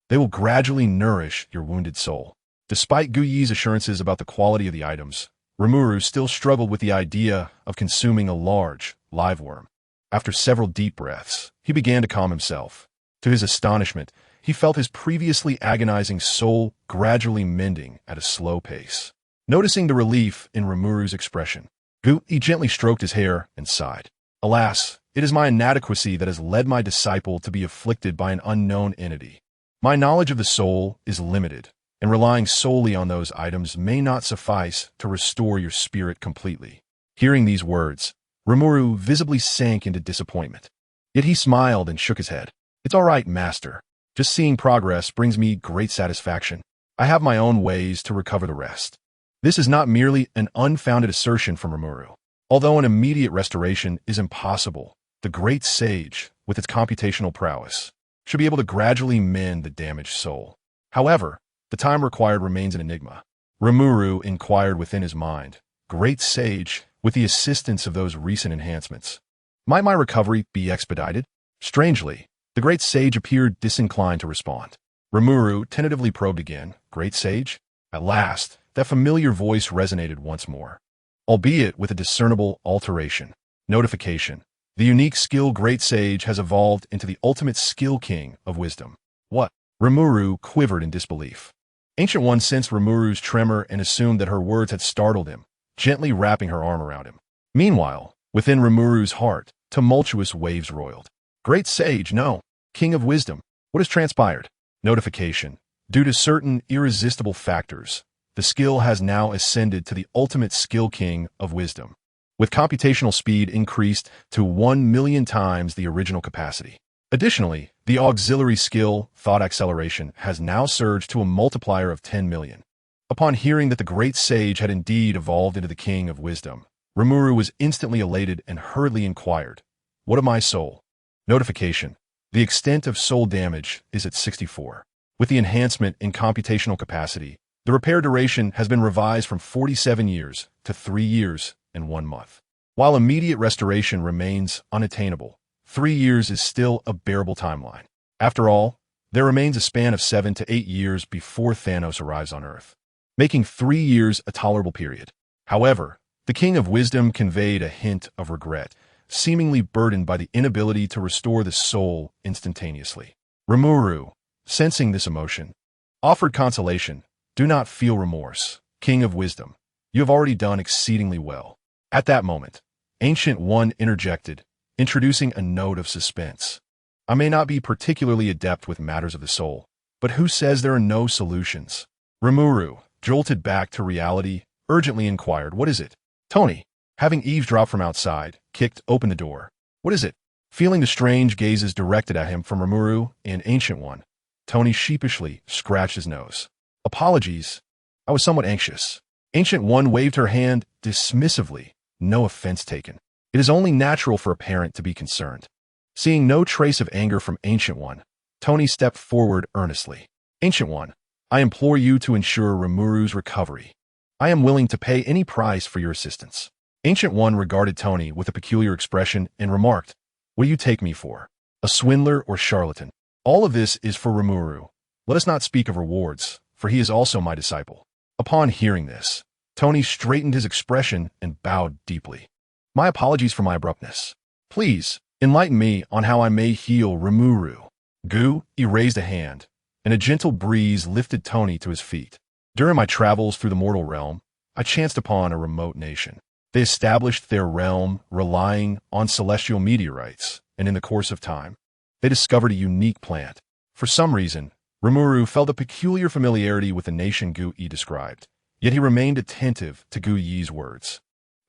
They will gradually nourish your wounded soul. Despite Gu Yi's assurances about the quality of the items, Rimuru still struggled with the idea of consuming a large, live worm. After several deep breaths, he began to calm himself. To his astonishment, he felt his previously agonizing soul gradually mending at a slow pace. Noticing the relief in Rimuru's expression, Gu Yi gently stroked his hair and sighed. Alas, it is my inadequacy that has led my disciple to be afflicted by an unknown entity. My knowledge of the soul is limited, and relying solely on those items may not suffice to restore your spirit completely. Hearing these words, Rimuru visibly sank into disappointment. Yet he smiled and shook his head. It's all right, Master. Just seeing progress brings me great satisfaction. I have my own ways to recover the rest. This is not merely an unfounded assertion from Rimuru. Although an immediate restoration is impossible, the great sage, with its computational prowess, should be able to gradually mend the damaged soul. However, the time required remains an enigma. Rimuru inquired within his mind, Great Sage, with the assistance of those recent enhancements, might my recovery be expedited? Strangely, the Great Sage appeared disinclined to respond. Rimuru tentatively probed again, Great Sage? At last, that familiar voice resonated once more, albeit with a discernible alteration. Notification. The unique skill Great Sage has evolved into the ultimate skill king of wisdom. What? Rimuru quivered in disbelief. Ancient One sensed Rimuru's tremor and assumed that her words had startled him, gently wrapping her arm around him. Meanwhile, within Rimuru's heart, tumultuous waves roiled. Great Sage, no. King of Wisdom. What has transpired? Notification. Due to certain irresistible factors, the skill has now ascended to the ultimate skill king of wisdom, with computational speed increased to 1,000,000 times the original capacity. Additionally, the auxiliary skill, thought acceleration, has now surged to a multiplier of 10 million. Upon hearing that the Great Sage had indeed evolved into the King of Wisdom, Rimuru was instantly elated and hurriedly inquired, What of my soul? Notification. The extent of soul damage is at 64. With the enhancement in computational capacity, the repair duration has been revised from 47 years to 3 years and 1 month. While immediate restoration remains unattainable, 3 years is still a bearable timeline. After all, there remains a span of 7 to 8 years before Thanos arrives on Earth, making 3 years a tolerable period. However, the King of Wisdom conveyed a hint of regret, seemingly burdened by the inability to restore the soul instantaneously. Rimuru, sensing this emotion, offered consolation. Do not feel remorse, King of Wisdom. You have already done exceedingly well. At that moment, Ancient One interjected, introducing a note of suspense. I may not be particularly adept with matters of the soul, but who says there are no solutions? Rimuru, jolted back to reality, urgently inquired, What is it? Tony, having eavesdropped from outside, kicked open the door. What is it? Feeling the strange gazes directed at him from Rimuru and Ancient One, Tony sheepishly scratched his nose. Apologies. I was somewhat anxious. Ancient One waved her hand dismissively. No offense taken. It is only natural for a parent to be concerned. Seeing no trace of anger from Ancient One, Tony stepped forward earnestly. Ancient One, I implore you to ensure Rimuru's recovery. I am willing to pay any price for your assistance. Ancient One regarded Tony with a peculiar expression and remarked, What do you take me for? A swindler or charlatan? All of this is for Rimuru. Let us not speak of rewards, for he is also my disciple. Upon hearing this, Tony straightened his expression and bowed deeply. My apologies for my abruptness. Please, Enlighten me on how I may heal Rimuru. Gu raised a hand, and a gentle breeze lifted Tony to his feet. During my travels through the mortal realm, I chanced upon a remote nation. They established their realm relying on celestial meteorites, and in the course of time, they discovered a unique plant. For some reason, Rimuru felt a peculiar familiarity with the nation Gu described, yet he remained attentive to Gu Yi's words.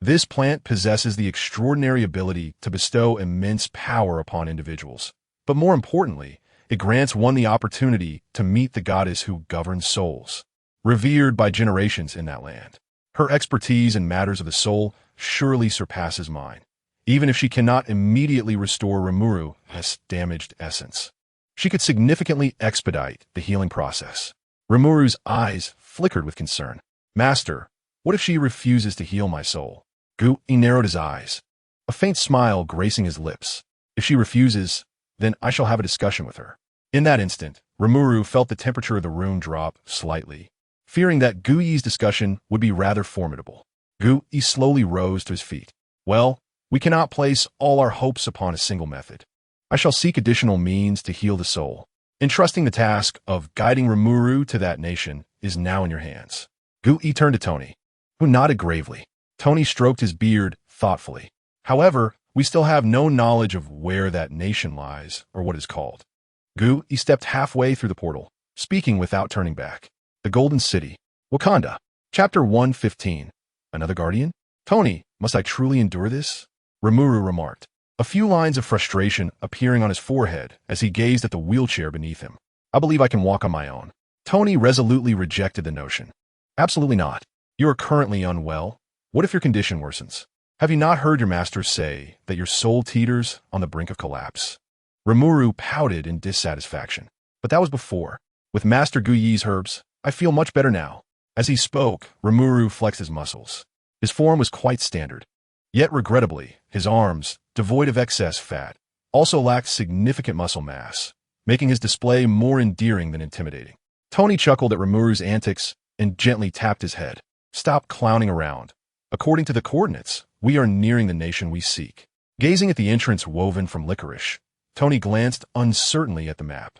This plant possesses the extraordinary ability to bestow immense power upon individuals, but more importantly, it grants one the opportunity to meet the goddess who governs souls, revered by generations in that land. Her expertise in matters of the soul surely surpasses mine, even if she cannot immediately restore Rimuru's damaged essence. She could significantly expedite the healing process. Rimuru's eyes flickered with concern. Master, what if she refuses to heal my soul? Gu narrowed his eyes, a faint smile gracing his lips. If she refuses, then I shall have a discussion with her. In that instant, Rimuru felt the temperature of the room drop slightly, fearing that Gu Yi's discussion would be rather formidable. Gu Yi slowly rose to his feet. Well, we cannot place all our hopes upon a single method. I shall seek additional means to heal the soul. Entrusting the task of guiding Rimuru to that nation is now in your hands. Gu Yi turned to Tony, who nodded gravely. Tony stroked his beard thoughtfully. However, we still have no knowledge of where that nation lies or what it is called. Gu Yi stepped halfway through the portal, speaking without turning back. The Golden City, Wakanda. Chapter 115. Another guardian? Tony, must I truly endure this? Rimuru remarked, a few lines of frustration appearing on his forehead as he gazed at the wheelchair beneath him. I believe I can walk on my own. Tony resolutely rejected the notion. Absolutely not. You are currently unwell. What if your condition worsens? Have you not heard your master say that your soul teeters on the brink of collapse? Rimuru pouted in dissatisfaction. But that was before. With Master Gu Yi's herbs, I feel much better now. As he spoke, Rimuru flexed his muscles. His form was quite standard. Yet regrettably, his arms, devoid of excess fat, also lacked significant muscle mass, making his display more endearing than intimidating. Tony chuckled at Rimuru's antics and gently tapped his head. Stop clowning around. According to the coordinates, we are nearing the nation we seek. Gazing at the entrance woven from licorice, Tony glanced uncertainly at the map.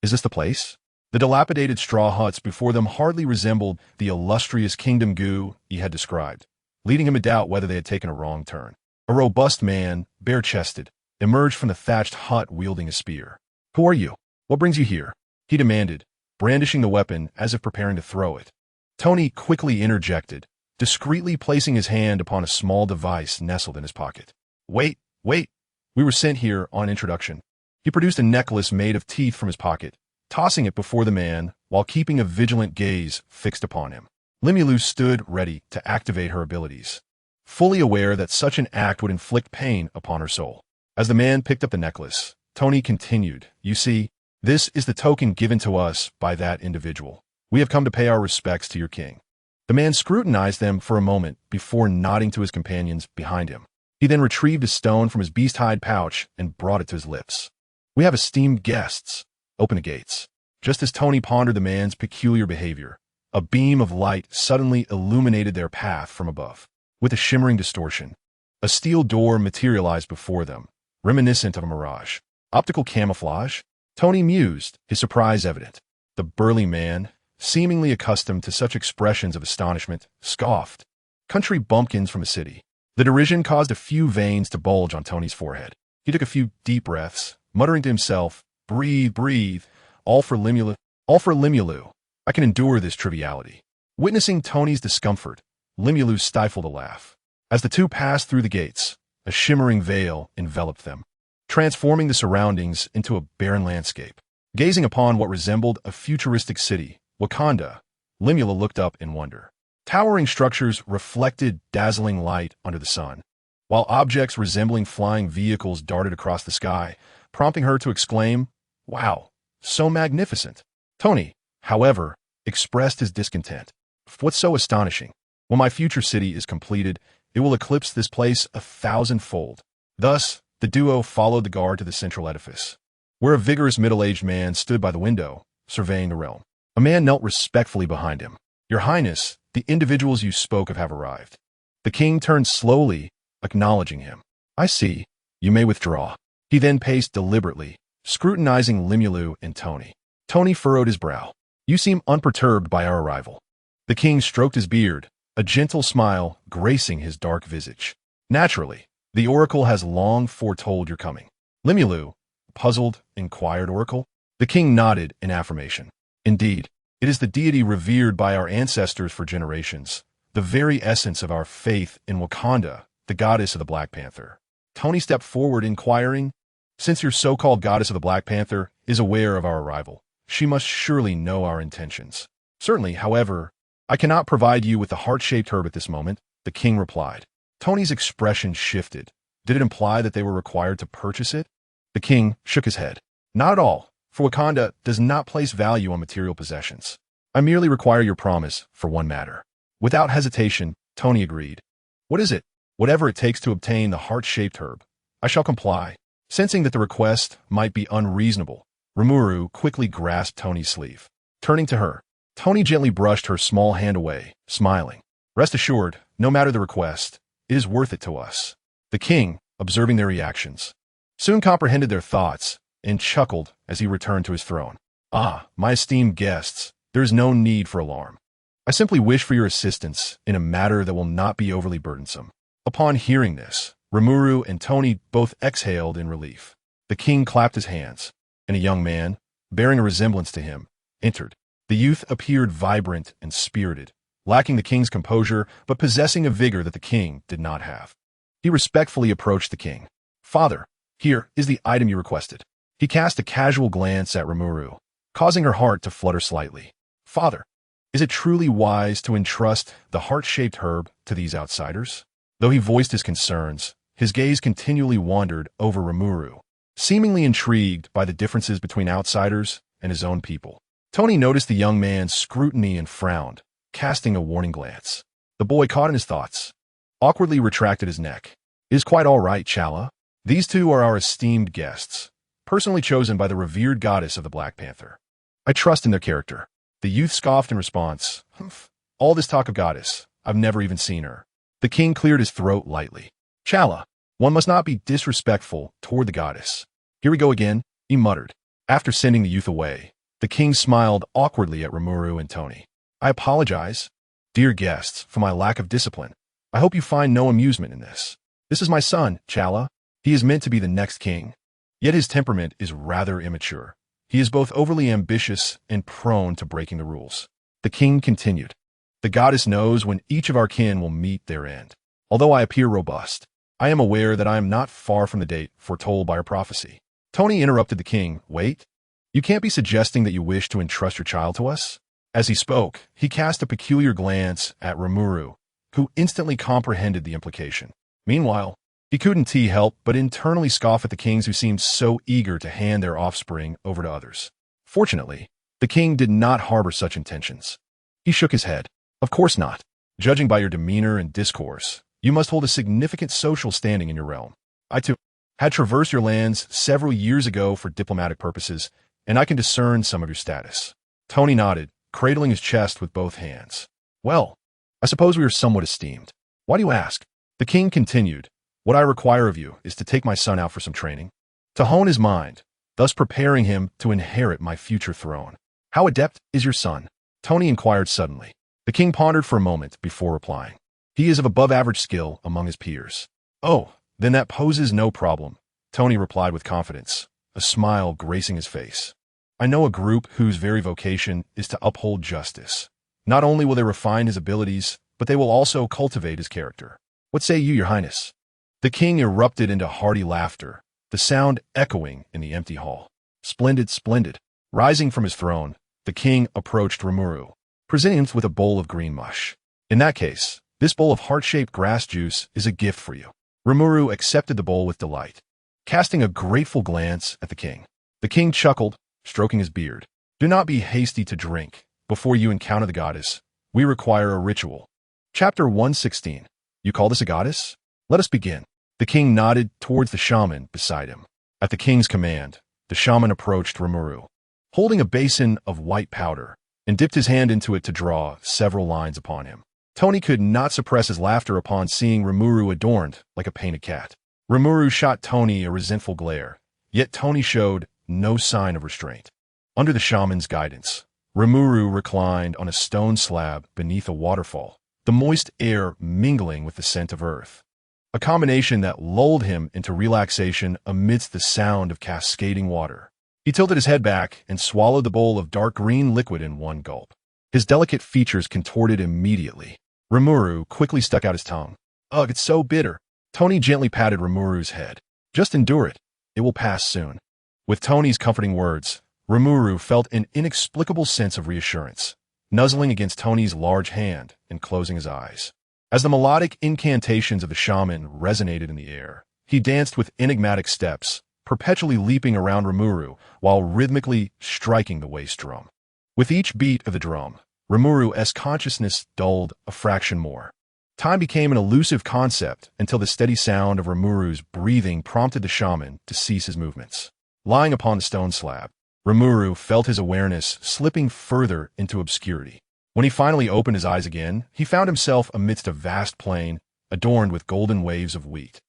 Is this the place? The dilapidated straw huts before them hardly resembled the illustrious kingdom Gu he had described, leading him to doubt whether they had taken a wrong turn. A robust man, bare-chested, emerged from the thatched hut wielding a spear. Who are you? What brings you here? He demanded, brandishing the weapon as if preparing to throw it. Tony quickly interjected, discreetly placing his hand upon a small device nestled in his pocket. Wait. We were sent here on introduction. He produced a necklace made of teeth from his pocket, tossing it before the man while keeping a vigilant gaze fixed upon him. Limulu stood ready to activate her abilities, fully aware that such an act would inflict pain upon her soul. As the man picked up the necklace, Tony continued, You see, this is the token given to us by that individual. We have come to pay our respects to your king. The man scrutinized them for a moment before nodding to his companions behind him. He then retrieved a stone from his beast-hide pouch and brought it to his lips. We have esteemed guests. Open the gates. Just as Tony pondered the man's peculiar behavior, a beam of light suddenly illuminated their path from above. With a shimmering distortion, a steel door materialized before them, reminiscent of a mirage. Optical camouflage? Tony mused, his surprise evident. The burly man, seemingly accustomed to such expressions of astonishment, scoffed. Country bumpkins from a city. The derision caused a few veins to bulge on Tony's forehead. He took a few deep breaths, muttering to himself, breathe, all for Limulu. I can endure this triviality. Witnessing Tony's discomfort, Limulu stifled a laugh. As the two passed through the gates, a shimmering veil enveloped them, transforming the surroundings into a barren landscape. Gazing upon what resembled a futuristic city, Wakanda, Limula looked up in wonder. Towering structures reflected dazzling light under the sun, while objects resembling flying vehicles darted across the sky, prompting her to exclaim, Wow, so magnificent. Tony, however, expressed his discontent. What's so astonishing? When my future city is completed, it will eclipse this place 1,000-fold. Thus, the duo followed the guard to the central edifice, where a vigorous middle-aged man stood by the window, surveying the realm. A man knelt respectfully behind him. Your Highness, the individuals you spoke of have arrived. The king turned slowly, acknowledging him. I see. You may withdraw. He then paced deliberately, scrutinizing Limulu and Tony. Tony furrowed his brow. You seem unperturbed by our arrival. The king stroked his beard, a gentle smile gracing his dark visage. Naturally, the oracle has long foretold your coming. Limulu, puzzled, inquired oracle. The king nodded in affirmation. Indeed, it is the deity revered by our ancestors for generations, the very essence of our faith in Wakanda, the goddess of the Black Panther. Tony stepped forward, inquiring, since your so-called goddess of the Black Panther is aware of our arrival, she must surely know our intentions. Certainly, however, I cannot provide you with the heart-shaped herb at this moment, the king replied. Tony's expression shifted. Did it imply that they were required to purchase it? The king shook his head. Not at all, for Wakanda does not place value on material possessions. I merely require your promise for one matter. Without hesitation, Tony agreed. What is it? Whatever it takes to obtain the heart-shaped herb. I shall comply. Sensing that the request might be unreasonable, Rimuru quickly grasped Tony's sleeve. Turning to her, Tony gently brushed her small hand away, smiling. Rest assured, no matter the request, it is worth it to us. The king, observing their reactions, soon comprehended their thoughts and chuckled as he returned to his throne. Ah, my esteemed guests, there is no need for alarm. I simply wish for your assistance in a matter that will not be overly burdensome. Upon hearing this, Rimuru and Tony both exhaled in relief. The king clapped his hands, and a young man, bearing a resemblance to him, entered. The youth appeared vibrant and spirited, lacking the king's composure but possessing a vigor that the king did not have. He respectfully approached the king. Father, here is the item you requested. He cast a casual glance at Rimuru, causing her heart to flutter slightly. Father, is it truly wise to entrust the heart-shaped herb to these outsiders? Though he voiced his concerns, his gaze continually wandered over Rimuru, seemingly intrigued by the differences between outsiders and his own people. Tony noticed the young man's scrutiny and frowned, casting a warning glance. The boy, caught in his thoughts, awkwardly retracted his neck. It is quite all right, Chala. These two are our esteemed guests, personally chosen by the revered goddess of the Black Panther. I trust in their character. The youth scoffed in response. Humph. All this talk of goddess, I've never even seen her. The king cleared his throat lightly. Chala, one must not be disrespectful toward the goddess. Here we go again, he muttered. After sending the youth away, the king smiled awkwardly at Rimuru and Tony. I apologize, dear guests, for my lack of discipline. I hope you find no amusement in this. This is my son, Chala. He is meant to be the next king. Yet his temperament is rather immature. He is both overly ambitious and prone to breaking the rules. The king continued. The goddess knows when each of our kin will meet their end. Although I appear robust, I am aware that I am not far from the date foretold by our prophecy. Tony interrupted the king. Wait. You can't be suggesting that you wish to entrust your child to us? As he spoke, he cast a peculiar glance at Rimuru, who instantly comprehended the implication. Meanwhile, he couldn't help but internally scoff at the kings who seemed so eager to hand their offspring over to others. Fortunately, the king did not harbor such intentions. He shook his head. Of course not. Judging by your demeanor and discourse, you must hold a significant social standing in your realm. I, too, had traversed your lands several years ago for diplomatic purposes, and I can discern some of your status. Tony nodded, cradling his chest with both hands. Well, I suppose we are somewhat esteemed. Why do you ask? The king continued. What I require of you is to take my son out for some training, to hone his mind, thus preparing him to inherit my future throne. How adept is your son? Tony inquired suddenly. The king pondered for a moment before replying. He is of above-average skill among his peers. Oh, then that poses no problem, Tony replied with confidence, a smile gracing his face. I know a group whose very vocation is to uphold justice. Not only will they refine his abilities, but they will also cultivate his character. What say you, your highness? The king erupted into hearty laughter, the sound echoing in the empty hall. Splendid, splendid. Rising from his throne, the king approached Rimuru, presenting him with a bowl of green mush. In that case, this bowl of heart-shaped grass juice is a gift for you. Rimuru accepted the bowl with delight, casting a grateful glance at the king chuckled, stroking his beard. Do not be hasty to drink. Before you encounter the goddess, we require a ritual. Chapter 116. You call this a goddess? Let us begin. The king nodded towards the shaman beside him. At the king's command, the shaman approached Rimuru, holding a basin of white powder, and dipped his hand into it to draw several lines upon him. Tony could not suppress his laughter upon seeing Rimuru adorned like a painted cat. Rimuru shot Tony a resentful glare, Yet Tony showed no sign of restraint. Under the shaman's guidance, Rimuru reclined on a stone slab beneath a waterfall, the moist air mingling with the scent of earth. A combination that lulled him into relaxation amidst the sound of cascading water. He tilted his head back and swallowed the bowl of dark green liquid in one gulp. His delicate features contorted immediately. Rimuru quickly stuck out his tongue. Ugh, it's so bitter. Tony gently patted Rimuru's head. Just endure it. It will pass soon. With Tony's comforting words, Rimuru felt an inexplicable sense of reassurance, nuzzling against Tony's large hand and closing his eyes. As the melodic incantations of the shaman resonated in the air, he danced with enigmatic steps, perpetually leaping around Rimuru while rhythmically striking the waist drum. With each beat of the drum, Rimuru's consciousness dulled a fraction more. Time became an elusive concept until the steady sound of Rimuru's breathing prompted the shaman to cease his movements. Lying upon the stone slab, Rimuru felt his awareness slipping further into obscurity. When he finally opened his eyes again, he found himself amidst a vast plain adorned with golden waves of wheat.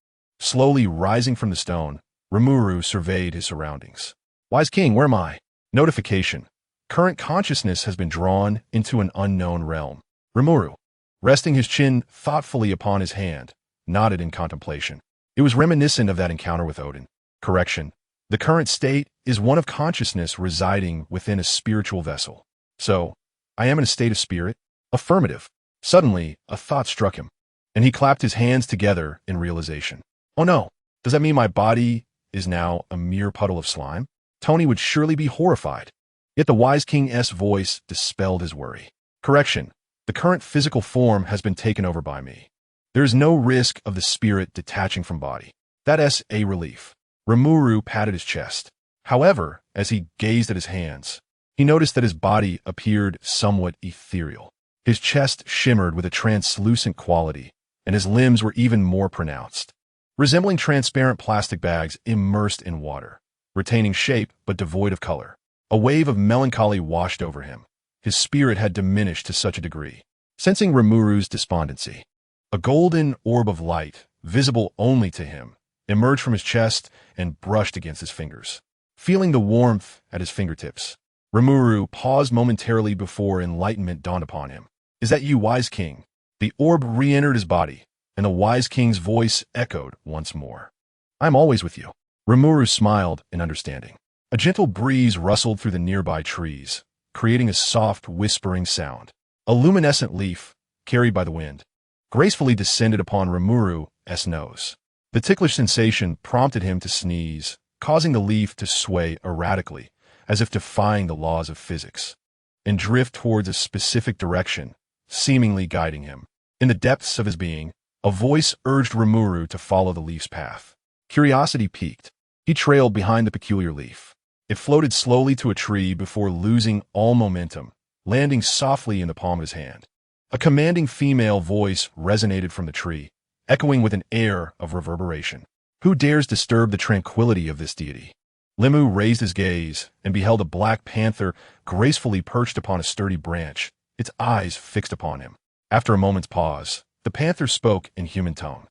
Slowly rising from the stone, Rimuru surveyed his surroundings. Wise King, where am I? Notification. Current consciousness has been drawn into an unknown realm. Rimuru, resting his chin thoughtfully upon his hand, nodded in contemplation. It was reminiscent of that encounter with Odin. Correction. The current state is one of consciousness residing within a spiritual vessel. So, I am in a state of spirit? Affirmative. Suddenly, a thought struck him, and he clapped his hands together in realization. Oh no, does that mean my body is now a mere puddle of slime? Tony would surely be horrified. Yet the wise king's voice dispelled his worry. Correction. The current physical form has been taken over by me. There is no risk of the spirit detaching from body. That's a relief. Rimuru patted his chest. However, as he gazed at his hands, he noticed that his body appeared somewhat ethereal. His chest shimmered with a translucent quality, and his limbs were even more pronounced, resembling transparent plastic bags immersed in water, retaining shape but devoid of color. A wave of melancholy washed over him. His spirit had diminished to such a degree. Sensing Rimuru's despondency, a golden orb of light, visible only to him, emerged from his chest and brushed against his fingers. Feeling the warmth at his fingertips, Rimuru paused momentarily before enlightenment dawned upon him. Is that you, wise king? The orb re-entered his body, and the wise king's voice echoed once more. I am always with you. Rimuru smiled in understanding. A gentle breeze rustled through the nearby trees, creating a soft, whispering sound. A luminescent leaf, carried by the wind, gracefully descended upon Rimuru's nose. The ticklish sensation prompted him to sneeze, causing the leaf to sway erratically, as if defying the laws of physics, and drift towards a specific direction, seemingly guiding him. In the depths of his being, a voice urged Rimuru to follow the leaf's path. Curiosity piqued. He trailed behind the peculiar leaf. It floated slowly to a tree before losing all momentum, landing softly in the palm of his hand. A commanding female voice resonated from the tree, echoing with an air of reverberation. Who dares disturb the tranquility of this deity? Limu raised his gaze and beheld a black panther gracefully perched upon a sturdy branch, its eyes fixed upon him. After a moment's pause, the panther spoke in human tone.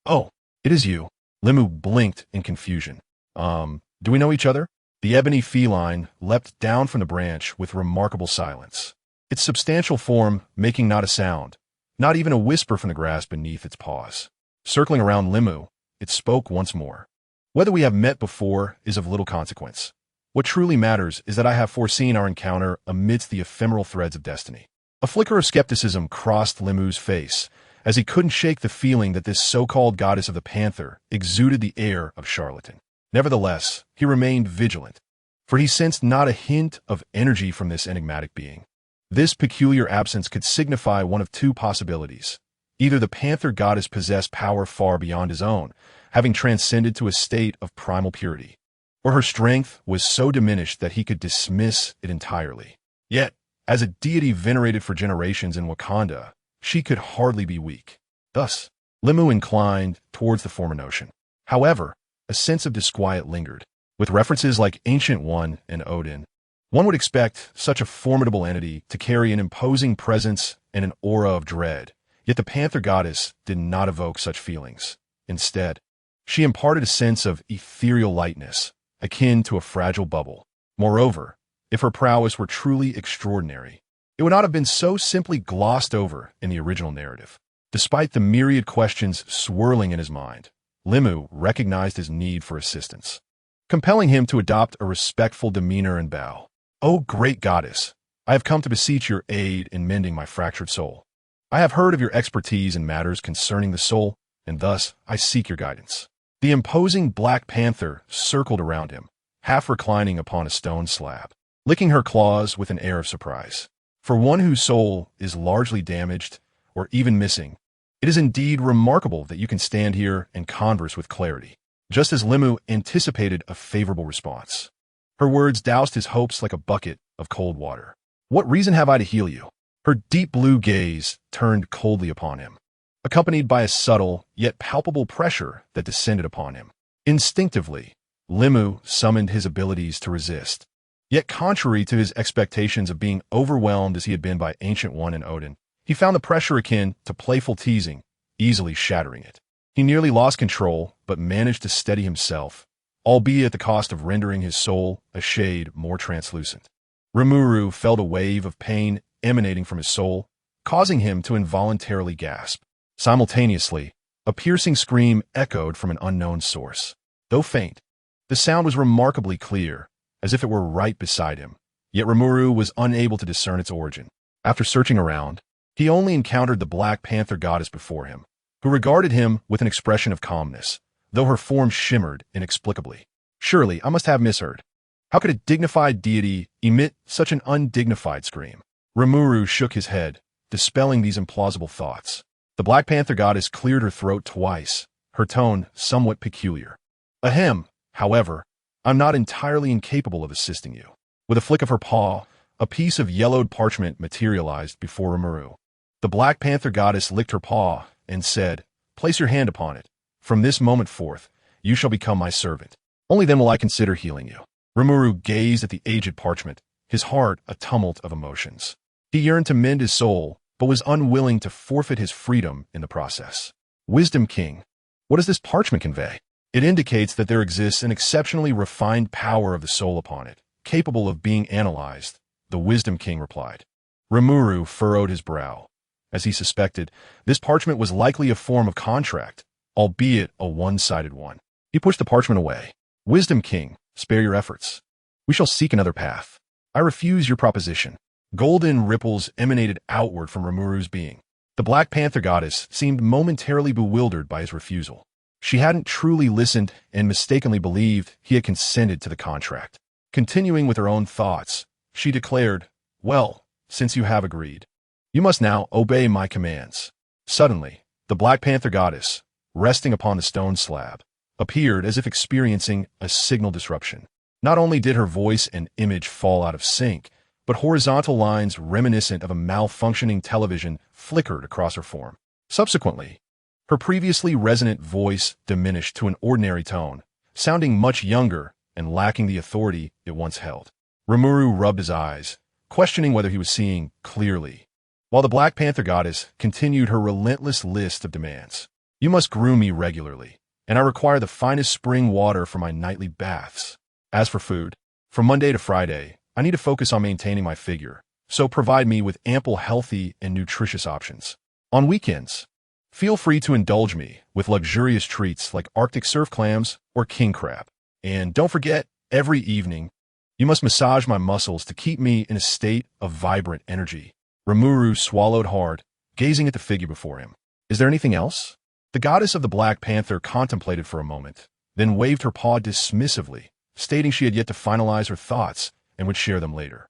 Oh, it is you. Limu blinked in confusion. Do we know each other? The ebony feline leapt down from the branch with remarkable silence, its substantial form making not a sound, not even a whisper from the grass beneath its paws. Circling around Limu, it spoke once more. Whether we have met before is of little consequence. What truly matters is that I have foreseen our encounter amidst the ephemeral threads of destiny. A flicker of skepticism crossed Limu's face, as he couldn't shake the feeling that this so-called goddess of the panther exuded the air of charlatan. Nevertheless, he remained vigilant, for he sensed not a hint of energy from this enigmatic being. This peculiar absence could signify one of two possibilities. Either the panther goddess possessed power far beyond his own, having transcended to a state of primal purity, or her strength was so diminished that he could dismiss it entirely. Yet, as a deity venerated for generations in Wakanda, she could hardly be weak. Thus, Limu inclined towards the former notion. However, a sense of disquiet lingered. With references like Ancient One and Odin, one would expect such a formidable entity to carry an imposing presence and an aura of dread, yet the panther goddess did not evoke such feelings. Instead, she imparted a sense of ethereal lightness, akin to a fragile bubble. Moreover, if her prowess were truly extraordinary, it would not have been so simply glossed over in the original narrative. Despite the myriad questions swirling in his mind, Limu recognized his need for assistance, compelling him to adopt a respectful demeanor and bow. "O great goddess, I have come to beseech your aid in mending my fractured soul. I have heard of your expertise in matters concerning the soul, and thus I seek your guidance." The imposing Black Panther circled around him, half reclining upon a stone slab, licking her claws with an air of surprise. For one whose soul is largely damaged, or even missing, it is indeed remarkable that you can stand here and converse with clarity. Just as Limu anticipated a favorable response, her words doused his hopes like a bucket of cold water. "What reason have I to heal you?" Her deep blue gaze turned coldly upon him, accompanied by a subtle yet palpable pressure that descended upon him. Instinctively, Limu summoned his abilities to resist. Yet contrary to his expectations of being overwhelmed as he had been by Ancient One and Odin, he found the pressure akin to playful teasing, easily shattering it. He nearly lost control, but managed to steady himself, albeit at the cost of rendering his soul a shade more translucent. Rimuru felt a wave of pain emanating from his soul, causing him to involuntarily gasp. Simultaneously, a piercing scream echoed from an unknown source. Though faint, the sound was remarkably clear, as if it were right beside him, yet Rimuru was unable to discern its origin. After searching around, he only encountered the Black Panther goddess before him, who regarded him with an expression of calmness, though her form shimmered inexplicably. Surely I must have misheard. How could a dignified deity emit such an undignified scream? Rimuru shook his head, dispelling these implausible thoughts. The Black Panther goddess cleared her throat twice, her tone somewhat peculiar. "Ahem, however, I'm not entirely incapable of assisting you." With a flick of her paw, a piece of yellowed parchment materialized before Rimuru. The Black Panther goddess licked her paw and said, "Place your hand upon it. From this moment forth, you shall become my servant. Only then will I consider healing you." Rimuru gazed at the aged parchment, his heart a tumult of emotions. He yearned to mend his soul, but was unwilling to forfeit his freedom in the process. Wisdom King, what does this parchment convey? It indicates that there exists an exceptionally refined power of the soul upon it, capable of being analyzed, the Wisdom King replied. Rimuru furrowed his brow. As he suspected, this parchment was likely a form of contract, albeit a one-sided one. He pushed the parchment away. "Wisdom King, spare your efforts. We shall seek another path. I refuse your proposition." Golden ripples emanated outward from Rimuru's being. The Black Panther goddess seemed momentarily bewildered by his refusal. She hadn't truly listened and mistakenly believed he had consented to the contract. Continuing with her own thoughts, she declared, "Well, since you have agreed, you must now obey my commands." Suddenly, the Black Panther goddess, resting upon the stone slab, appeared as if experiencing a signal disruption. Not only did her voice and image fall out of sync, but horizontal lines reminiscent of a malfunctioning television flickered across her form. Subsequently, her previously resonant voice diminished to an ordinary tone, sounding much younger and lacking the authority it once held. Rimuru rubbed his eyes, questioning whether he was seeing clearly, while the Black Panther goddess continued her relentless list of demands. "You must groom me regularly, and I require the finest spring water for my nightly baths. As for food, from Monday to Friday, I need to focus on maintaining my figure, so provide me with ample healthy and nutritious options. On weekends, feel free to indulge me with luxurious treats like Arctic surf clams or king crab. And don't forget, every evening, you must massage my muscles to keep me in a state of vibrant energy." Rimuru swallowed hard, gazing at the figure before him. "Is there anything else?" The goddess of the Black Panther contemplated for a moment, then waved her paw dismissively, stating she had yet to finalize her thoughts and would share them later.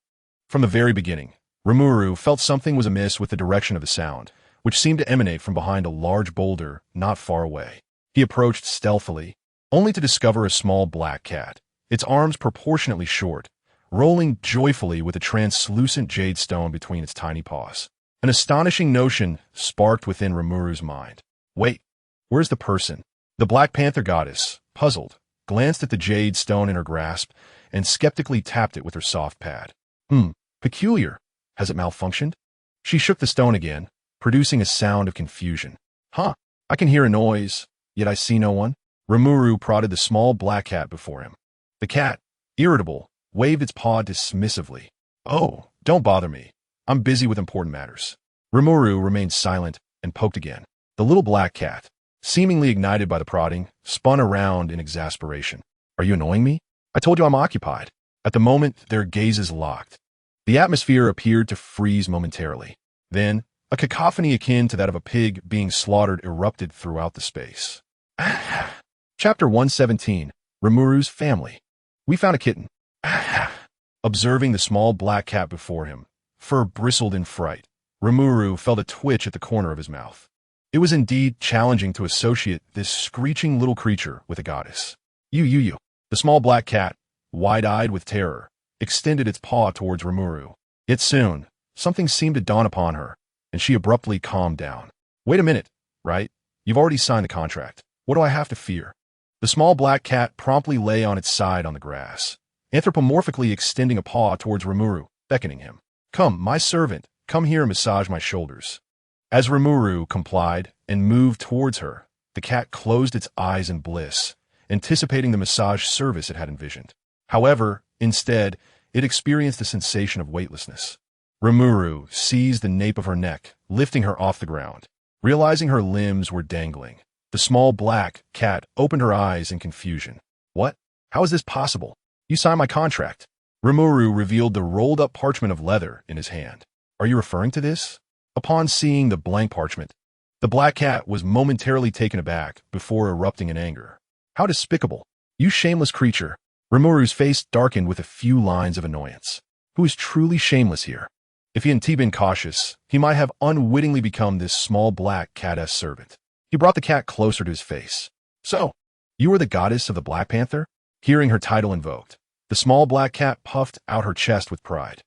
From the very beginning, Rimuru felt something was amiss with the direction of the sound, which seemed to emanate from behind a large boulder not far away. He approached stealthily, only to discover a small black cat, its arms proportionately short, rolling joyfully with a translucent jade stone between its tiny paws. An astonishing notion sparked within Rimuru's mind. "Wait, where's the person?" The Black Panther goddess, puzzled, glanced at the jade stone in her grasp and skeptically tapped it with her soft pad. Peculiar. Has it malfunctioned?" She shook the stone again, producing a sound of confusion. "Huh, I can hear a noise, yet I see no one." Rimuru prodded the small black cat before him. The cat, irritable, waved its paw dismissively. Oh, don't bother me. I'm busy with important matters. Rimuru remained silent and poked again. The little black cat, seemingly ignited by the prodding, spun around in exasperation. Are you annoying me? I told you I'm occupied. At the moment, their gazes locked. The atmosphere appeared to freeze momentarily. Then, a cacophony akin to that of a pig being slaughtered erupted throughout the space. Chapter 117, Rimuru's Family. We found a kitten. Observing the small black cat before him, fur bristled in fright. Rimuru felt a twitch at the corner of his mouth. It was indeed challenging to associate this screeching little creature with a goddess. You. The small black cat, wide-eyed with terror, extended its paw towards Rimuru. Yet soon, something seemed to dawn upon her, and she abruptly calmed down. Wait a minute, right? You've already signed the contract. What do I have to fear? The small black cat promptly lay on its side on the grass, anthropomorphically extending a paw towards Rimuru, beckoning him. Come, my servant, come here and massage my shoulders. As Rimuru complied and moved towards her, the cat closed its eyes in bliss, anticipating the massage service it had envisioned. However, instead, it experienced a sensation of weightlessness. Rimuru seized the nape of her neck, lifting her off the ground. Realizing her limbs were dangling, the small black cat opened her eyes in confusion. What? How is this possible? You signed my contract. Rimuru revealed the rolled-up parchment of leather in his hand. Are you referring to this? Upon seeing the blank parchment, the black cat was momentarily taken aback before erupting in anger. How despicable! You shameless creature! Rimuru's face darkened with a few lines of annoyance. Who is truly shameless here? If he hadn't been cautious, he might have unwittingly become this small black cat-esque servant. He brought the cat closer to his face. So, you are the goddess of the Black Panther? Hearing her title invoked, the small black cat puffed out her chest with pride.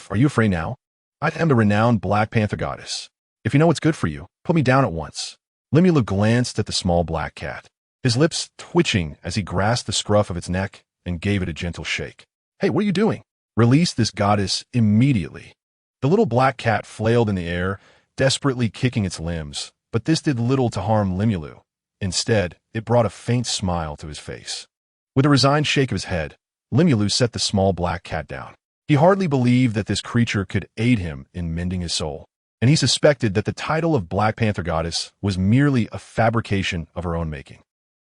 Are you afraid now? I am the renowned Black Panther goddess. If you know what's good for you, put me down at once. Limulu glanced at the small black cat, his lips twitching as he grasped the scruff of its neck and gave it a gentle shake. Hey, what are you doing? Release this goddess immediately. The little black cat flailed in the air, desperately kicking its limbs, but this did little to harm Limulu. Instead, it brought a faint smile to his face. With a resigned shake of his head, Limulu set the small black cat down. He hardly believed that this creature could aid him in mending his soul, and he suspected that the title of Black Panther Goddess was merely a fabrication of her own making.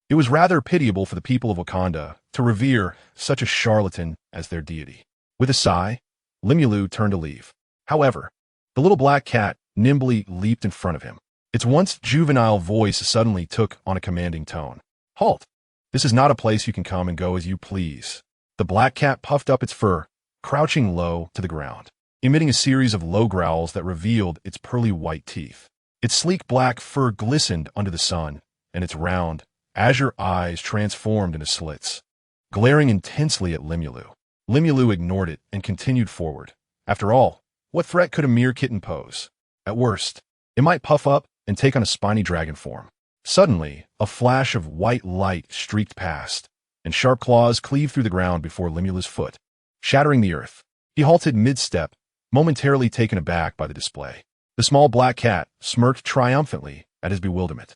It was rather pitiable for the people of Wakanda to revere such a charlatan as their deity. With a sigh, Limulu turned to leave. However, the little black cat nimbly leaped in front of him. Its once juvenile voice suddenly took on a commanding tone. Halt! This is not a place you can come and go as you please. The black cat puffed up its fur, crouching low to the ground, emitting a series of low growls that revealed its pearly white teeth. Its sleek black fur glistened under the sun, and its round, azure eyes transformed into slits, glaring intensely at Limulu. Limulu ignored it and continued forward. After all, what threat could a mere kitten pose? At worst, it might puff up and take on a spiny dragon form. Suddenly, a flash of white light streaked past, and sharp claws cleaved through the ground before Limulu's foot, shattering the earth. He halted mid-step, momentarily taken aback by the display. The small black cat smirked triumphantly at his bewilderment.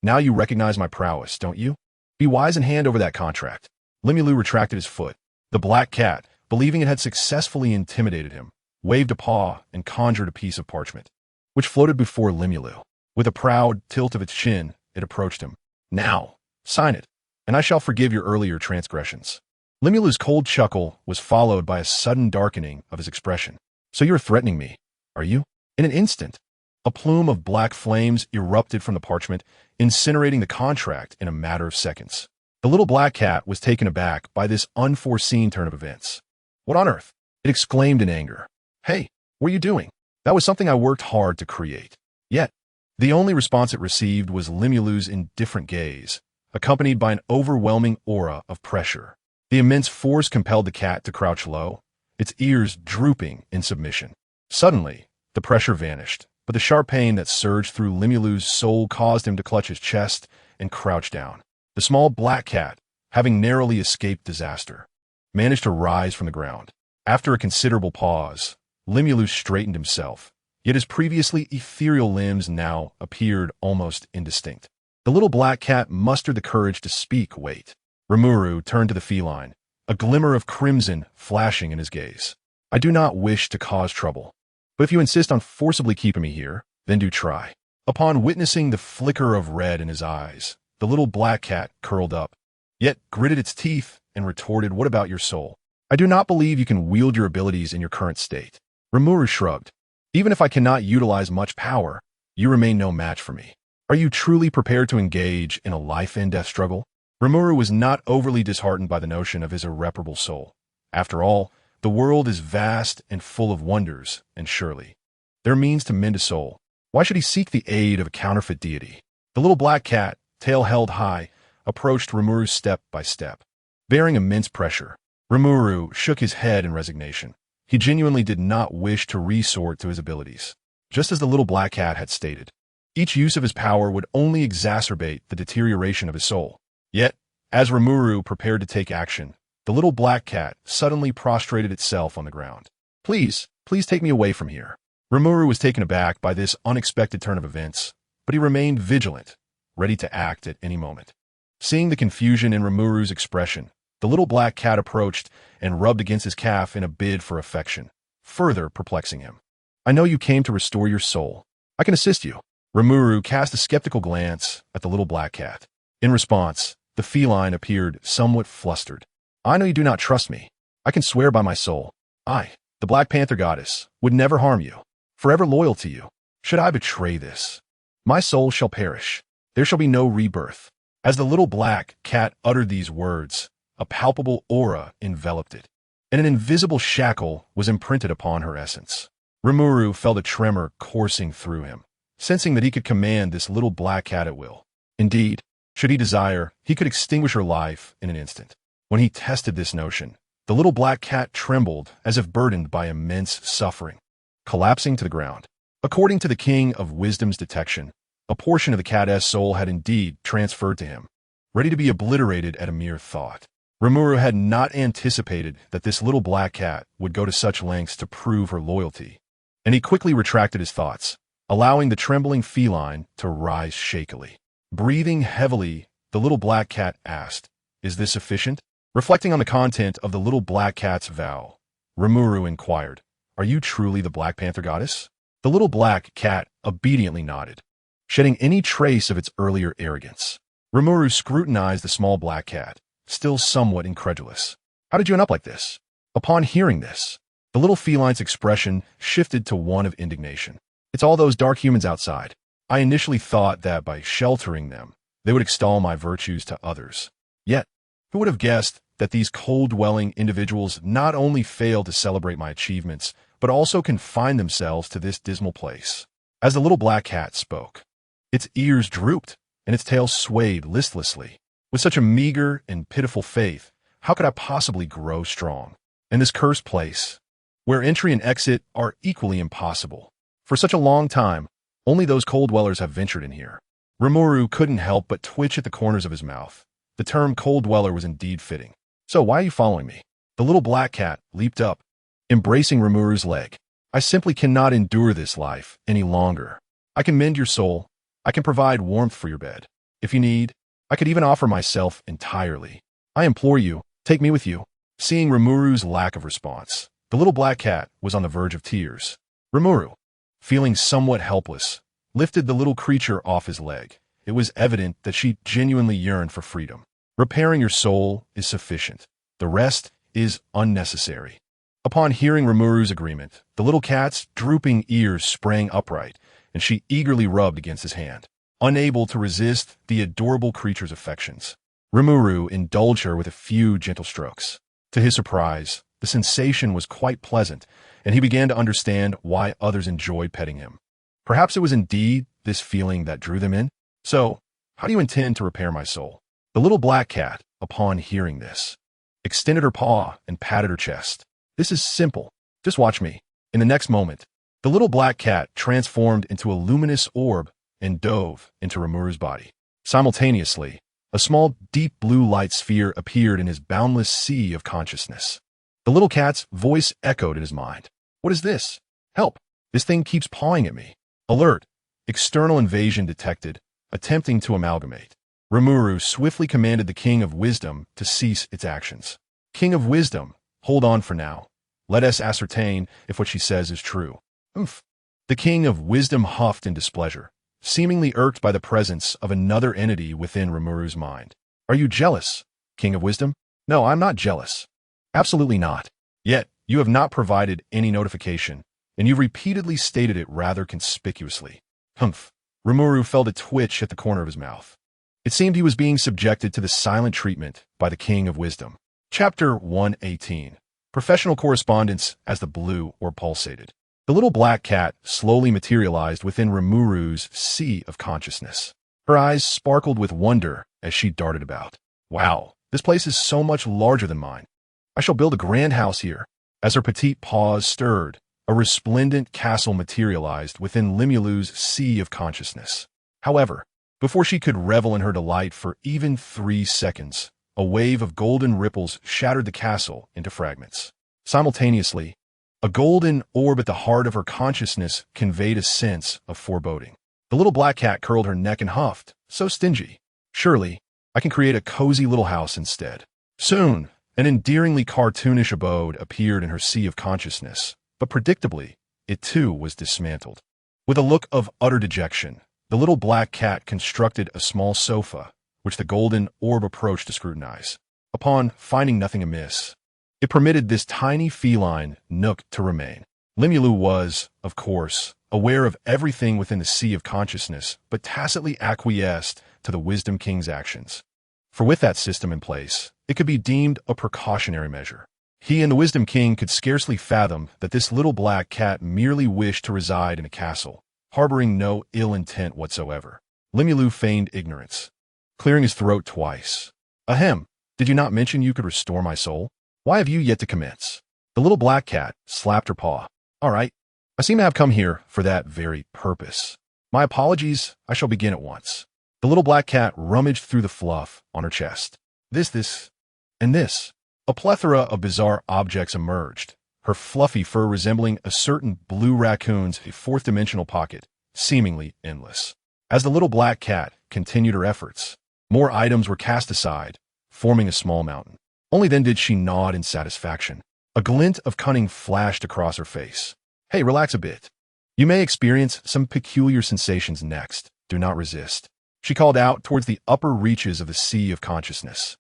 Now you recognize my prowess, don't you? Be wise and hand over that contract. Limulu retracted his foot. The black cat, believing it had successfully intimidated him, waved a paw and conjured a piece of parchment, which floated before Limulu. With a proud tilt of its chin, it approached him. Now, sign it, and I shall forgive your earlier transgressions. Limulu's cold chuckle was followed by a sudden darkening of his expression. So you're threatening me, are you? In an instant, a plume of black flames erupted from the parchment, incinerating the contract in a matter of seconds. The little black cat was taken aback by this unforeseen turn of events. What on earth? It exclaimed in anger. Hey, what are you doing? That was something I worked hard to create. Yet, the only response it received was Limulu's indifferent gaze, accompanied by an overwhelming aura of pressure. The immense force compelled the cat to crouch low, its ears drooping in submission. Suddenly, the pressure vanished, but the sharp pain that surged through Limulu's soul caused him to clutch his chest and crouch down. The small black cat, having narrowly escaped disaster, managed to rise from the ground. After a considerable pause, Limulu straightened himself, yet his previously ethereal limbs now appeared almost indistinct. The little black cat mustered the courage to speak. Wait. Rimuru turned to the feline, a glimmer of crimson flashing in his gaze. I do not wish to cause trouble, but if you insist on forcibly keeping me here, then do try. Upon witnessing the flicker of red in his eyes, the little black cat curled up, yet gritted its teeth and retorted, "What about your soul? I do not believe you can wield your abilities in your current state." Rimuru shrugged. "Even if I cannot utilize much power, you remain no match for me. Are you truly prepared to engage in a life-and-death struggle?" Rimuru was not overly disheartened by the notion of his irreparable soul. After all, the world is vast and full of wonders, and surely there are means to mend a soul. Why should he seek the aid of a counterfeit deity? The little black cat, tail held high, approached Rimuru step by step. Bearing immense pressure, Rimuru shook his head in resignation. He genuinely did not wish to resort to his abilities. Just as the little black cat had stated, each use of his power would only exacerbate the deterioration of his soul. Yet, as Rimuru prepared to take action, the little black cat suddenly prostrated itself on the ground. Please take me away from here." Rimuru was taken aback by this unexpected turn of events, but he remained vigilant, ready to act at any moment. Seeing the confusion in Rimuru's expression, the little black cat approached and rubbed against his calf in a bid for affection, further perplexing him. "I know you came to restore your soul. I can assist you." Rimuru cast a skeptical glance at the little black cat. In response, the feline appeared somewhat flustered. "I know you do not trust me. I can swear by my soul. I, the Black Panther goddess, would never harm you. Forever loyal to you. Should I betray this, my soul shall perish. There shall be no rebirth." As the little black cat uttered these words, a palpable aura enveloped it, and an invisible shackle was imprinted upon her essence. Rimuru felt a tremor coursing through him, sensing that he could command this little black cat at will. Indeed, should he desire, he could extinguish her life in an instant. When he tested this notion, the little black cat trembled as if burdened by immense suffering, collapsing to the ground. According to the King of Wisdom's detection, a portion of the cat's soul had indeed transferred to him, ready to be obliterated at a mere thought. Rimuru had not anticipated that this little black cat would go to such lengths to prove her loyalty, and he quickly retracted his thoughts, allowing the trembling feline to rise shakily. Breathing heavily, the little black cat asked, "Is this sufficient?" Reflecting on the content of the little black cat's vow, Rimuru inquired, "Are you truly the Black Panther goddess?" The little black cat obediently nodded, shedding any trace of its earlier arrogance. Rimuru scrutinized the small black cat, still somewhat incredulous. "How did you end up like this?" Upon hearing this, the little feline's expression shifted to one of indignation. "It's all those dark humans outside. I initially thought that by sheltering them, they would extol my virtues to others. Yet, who would have guessed that these cold-dwelling individuals not only fail to celebrate my achievements, but also confine themselves to this dismal place?" As the little black cat spoke, its ears drooped and its tail swayed listlessly. With such a meager and pitiful faith, how could I possibly grow strong in this cursed place, where entry and exit are equally impossible? For such a long time, only those cold dwellers have ventured in here. Rimuru couldn't help but twitch at the corners of his mouth. The term cold dweller was indeed fitting. "So why are you following me?" The little black cat leaped up, embracing Rimuru's leg. "I simply cannot endure this life any longer. I can mend your soul. I can provide warmth for your bed. If you need, I could even offer myself entirely. I implore you, take me with you." Seeing Rimuru's lack of response, the little black cat was on the verge of tears. Rimuru, feeling somewhat helpless, lifted the little creature off his leg. It was evident that she genuinely yearned for freedom. "Repairing your soul is sufficient. The rest is unnecessary." Upon hearing Rimuru's agreement, the little cat's drooping ears sprang upright, and she eagerly rubbed against his hand, unable to resist the adorable creature's affections. Rimuru indulged her with a few gentle strokes. To his surprise, the sensation was quite pleasant, and he began to understand why others enjoyed petting him. Perhaps it was indeed this feeling that drew them in. "So, how do you intend to repair my soul?" The little black cat, upon hearing this, extended her paw and patted her chest. "This is simple. Just watch me." In the next moment, the little black cat transformed into a luminous orb and dove into Rimuru's body. Simultaneously, a small, deep blue light sphere appeared in his boundless sea of consciousness. The little cat's voice echoed in his mind. "What is this? Help! This thing keeps pawing at me." Alert! External invasion detected, attempting to amalgamate. Rimuru swiftly commanded the King of Wisdom to cease its actions. King of Wisdom, hold on for now. Let us ascertain if what she says is true. Oomph. The King of Wisdom huffed in displeasure, seemingly irked by the presence of another entity within Rimuru's mind. Are you jealous, King of Wisdom? No, I'm not jealous. Absolutely not. Yet, you have not provided any notification, and you've repeatedly stated it rather conspicuously. Humph. Rimuru felt a twitch at the corner of his mouth. It seemed he was being subjected to the silent treatment by the King of Wisdom. Chapter 118. Professional Correspondence as the Blue or Pulsated. The little black cat slowly materialized within Rimuru's sea of consciousness. Her eyes sparkled with wonder as she darted about. Wow, this place is so much larger than mine. I shall build a grand house here. As her petite paws stirred, a resplendent castle materialized within Limulu's sea of consciousness. However, before she could revel in her delight for even 3 seconds, a wave of golden ripples shattered the castle into fragments. Simultaneously, a golden orb at the heart of her consciousness conveyed a sense of foreboding. The little black cat curled her neck and huffed, so stingy. Surely, I can create a cozy little house instead. Soon, an endearingly cartoonish abode appeared in her sea of consciousness, but predictably, it too was dismantled. With a look of utter dejection, the little black cat constructed a small sofa, which the golden orb approached to scrutinize. Upon finding nothing amiss, it permitted this tiny feline nook to remain. Limulu was, of course, aware of everything within the sea of consciousness, but tacitly acquiesced to the Wisdom King's actions. For with that system in place, it could be deemed a precautionary measure. He and the Wisdom King could scarcely fathom that this little black cat merely wished to reside in a castle, harboring no ill intent whatsoever. Limulu feigned ignorance, clearing his throat twice. Ahem, did you not mention you could restore my soul? Why have you yet to commence? The little black cat slapped her paw. All right, I seem to have come here for that very purpose. My apologies, I shall begin at once. The little black cat rummaged through the fluff on her chest. This, and this. A plethora of bizarre objects emerged, her fluffy fur resembling a certain blue raccoon's fourth-dimensional pocket, seemingly endless. As the little black cat continued her efforts, more items were cast aside, forming a small mountain. Only then did she nod in satisfaction. A glint of cunning flashed across her face. Hey, relax a bit. You may experience some peculiar sensations next. Do not resist. She called out towards the upper reaches of the sea of consciousness,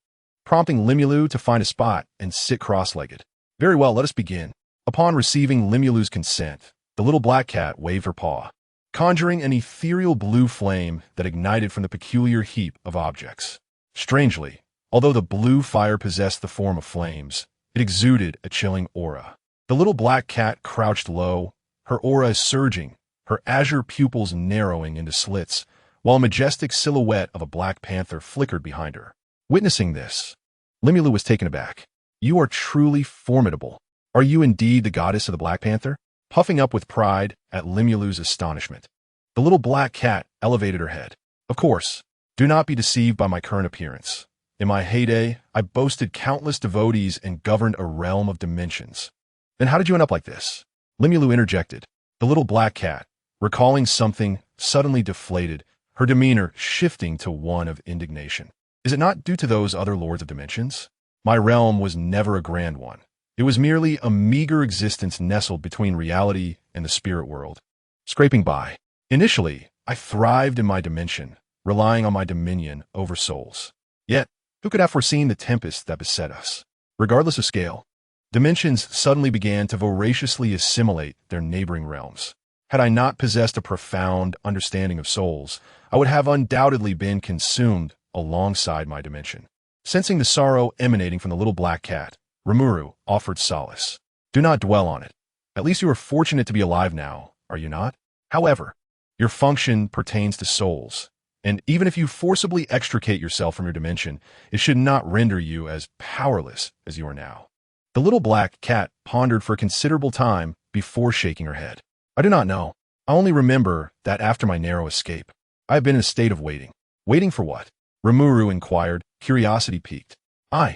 prompting Limulu to find a spot and sit cross-legged. Very well, let us begin. Upon receiving Limulu's consent, the little black cat waved her paw, conjuring an ethereal blue flame that ignited from the peculiar heap of objects. Strangely, although the blue fire possessed the form of flames, it exuded a chilling aura. The little black cat crouched low, her aura surging, her azure pupils narrowing into slits, while a majestic silhouette of a black panther flickered behind her. Witnessing this, Limulu was taken aback. You are truly formidable. Are you indeed the goddess of the Black Panther? Puffing up with pride at Limulu's astonishment, the little black cat elevated her head. Of course, do not be deceived by my current appearance. In my heyday, I boasted countless devotees and governed a realm of dimensions. Then how did you end up like this? Limulu interjected. The little black cat, recalling something, suddenly deflated, her demeanor shifting to one of indignation. Is it not due to those other lords of dimensions? My realm was never a grand one. It was merely a meager existence nestled between reality and the spirit world, scraping by. Initially, I thrived in my dimension, relying on my dominion over souls. Yet, who could have foreseen the tempest that beset us? Regardless of scale, dimensions suddenly began to voraciously assimilate their neighboring realms. Had I not possessed a profound understanding of souls, I would have undoubtedly been consumed alongside my dimension. Sensing the sorrow emanating from the little black cat, Rimuru offered solace. Do not dwell on it. At least you are fortunate to be alive now, are you not? However, your function pertains to souls, and even if you forcibly extricate yourself from your dimension, it should not render you as powerless as you are now. The little black cat pondered for a considerable time before shaking her head. I do not know. I only remember that after my narrow escape, I have been in a state of waiting. Waiting for what? Rimuru inquired, curiosity piqued. I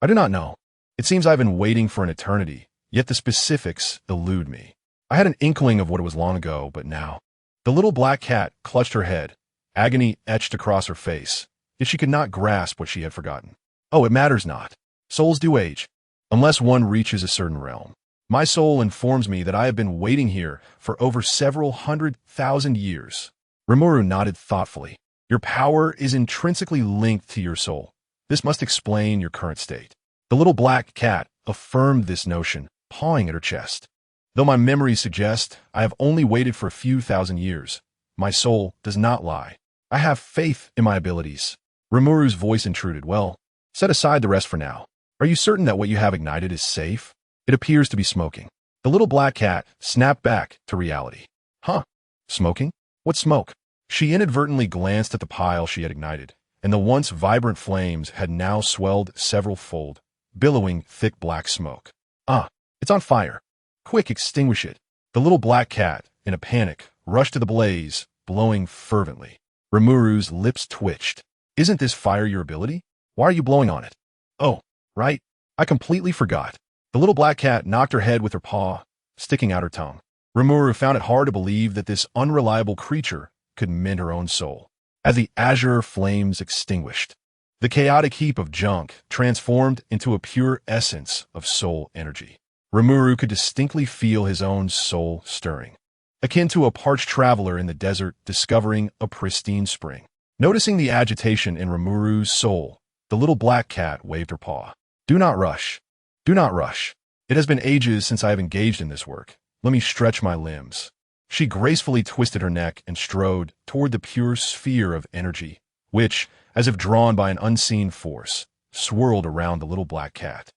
do not know. It seems I've been waiting for an eternity, yet the specifics elude me. I had an inkling of what it was long ago, but now. The little black cat clutched her head, agony etched across her face, yet she could not grasp what she had forgotten. Oh, it matters not. Souls do age, unless one reaches a certain realm. My soul informs me that I have been waiting here for over several 100,000 years. Rimuru nodded thoughtfully. Your power is intrinsically linked to your soul. This must explain your current state. The little black cat affirmed this notion, pawing at her chest. Though my memories suggest I have only waited for a few thousand years, my soul does not lie. I have faith in my abilities. Rimuru's voice intruded. Well, set aside the rest for now. Are you certain that what you have ignited is safe? It appears to be smoking. The little black cat snapped back to reality. Huh? Smoking? What smoke? She inadvertently glanced at the pile she had ignited, and the once vibrant flames had now swelled several-fold, billowing thick black smoke. Ah, it's on fire. Quick, extinguish it. The little black cat, in a panic, rushed to the blaze, blowing fervently. Rimuru's lips twitched. Isn't this fire your ability? Why are you blowing on it? Oh, right. I completely forgot. The little black cat knocked her head with her paw, sticking out her tongue. Rimuru found it hard to believe that this unreliable creature could mend her own soul. As the azure flames extinguished, the chaotic heap of junk transformed into a pure essence of soul energy. Rimuru could distinctly feel his own soul stirring, akin to a parched traveler in the desert discovering a pristine spring. Noticing the agitation in Rimuru's soul, the little black cat waved her paw. Do not rush. Do not rush. It has been ages since I have engaged in this work. Let me stretch my limbs. She gracefully twisted her neck and strode toward the pure sphere of energy, which, as if drawn by an unseen force, swirled around the little black cat.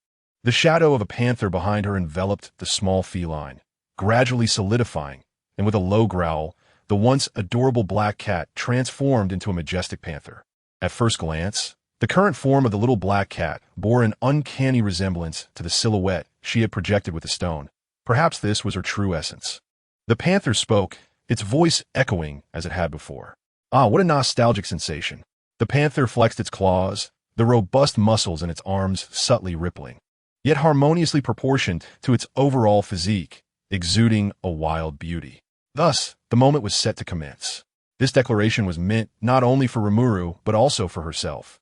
The shadow of a panther behind her enveloped the small feline, gradually solidifying, and with a low growl, the once adorable black cat transformed into a majestic panther. At first glance, the current form of the little black cat bore an uncanny resemblance to the silhouette she had projected with the stone. Perhaps this was her true essence. The panther spoke, its voice echoing as it had before. Ah, what a nostalgic sensation. The panther flexed its claws, the robust muscles in its arms subtly rippling, yet harmoniously proportioned to its overall physique, exuding a wild beauty. Thus, the moment was set to commence. This declaration was meant not only for Rimuru, but also for herself.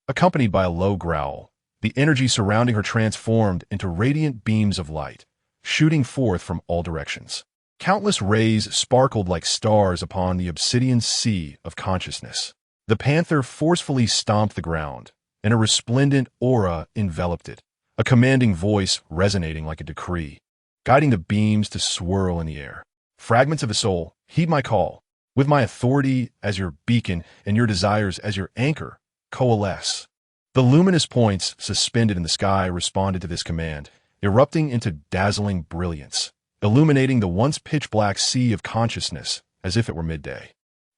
Accompanied by a low growl, the energy surrounding her transformed into radiant beams of light, shooting forth from all directions. Countless rays sparkled like stars upon the obsidian sea of consciousness. The panther forcefully stomped the ground, and a resplendent aura enveloped it, a commanding voice resonating like a decree, guiding the beams to swirl in the air. Fragments of the soul, heed my call. With my authority as your beacon and your desires as your anchor, coalesce. The luminous points suspended in the sky responded to this command, erupting into dazzling brilliance, illuminating the once pitch-black sea of consciousness as if it were midday.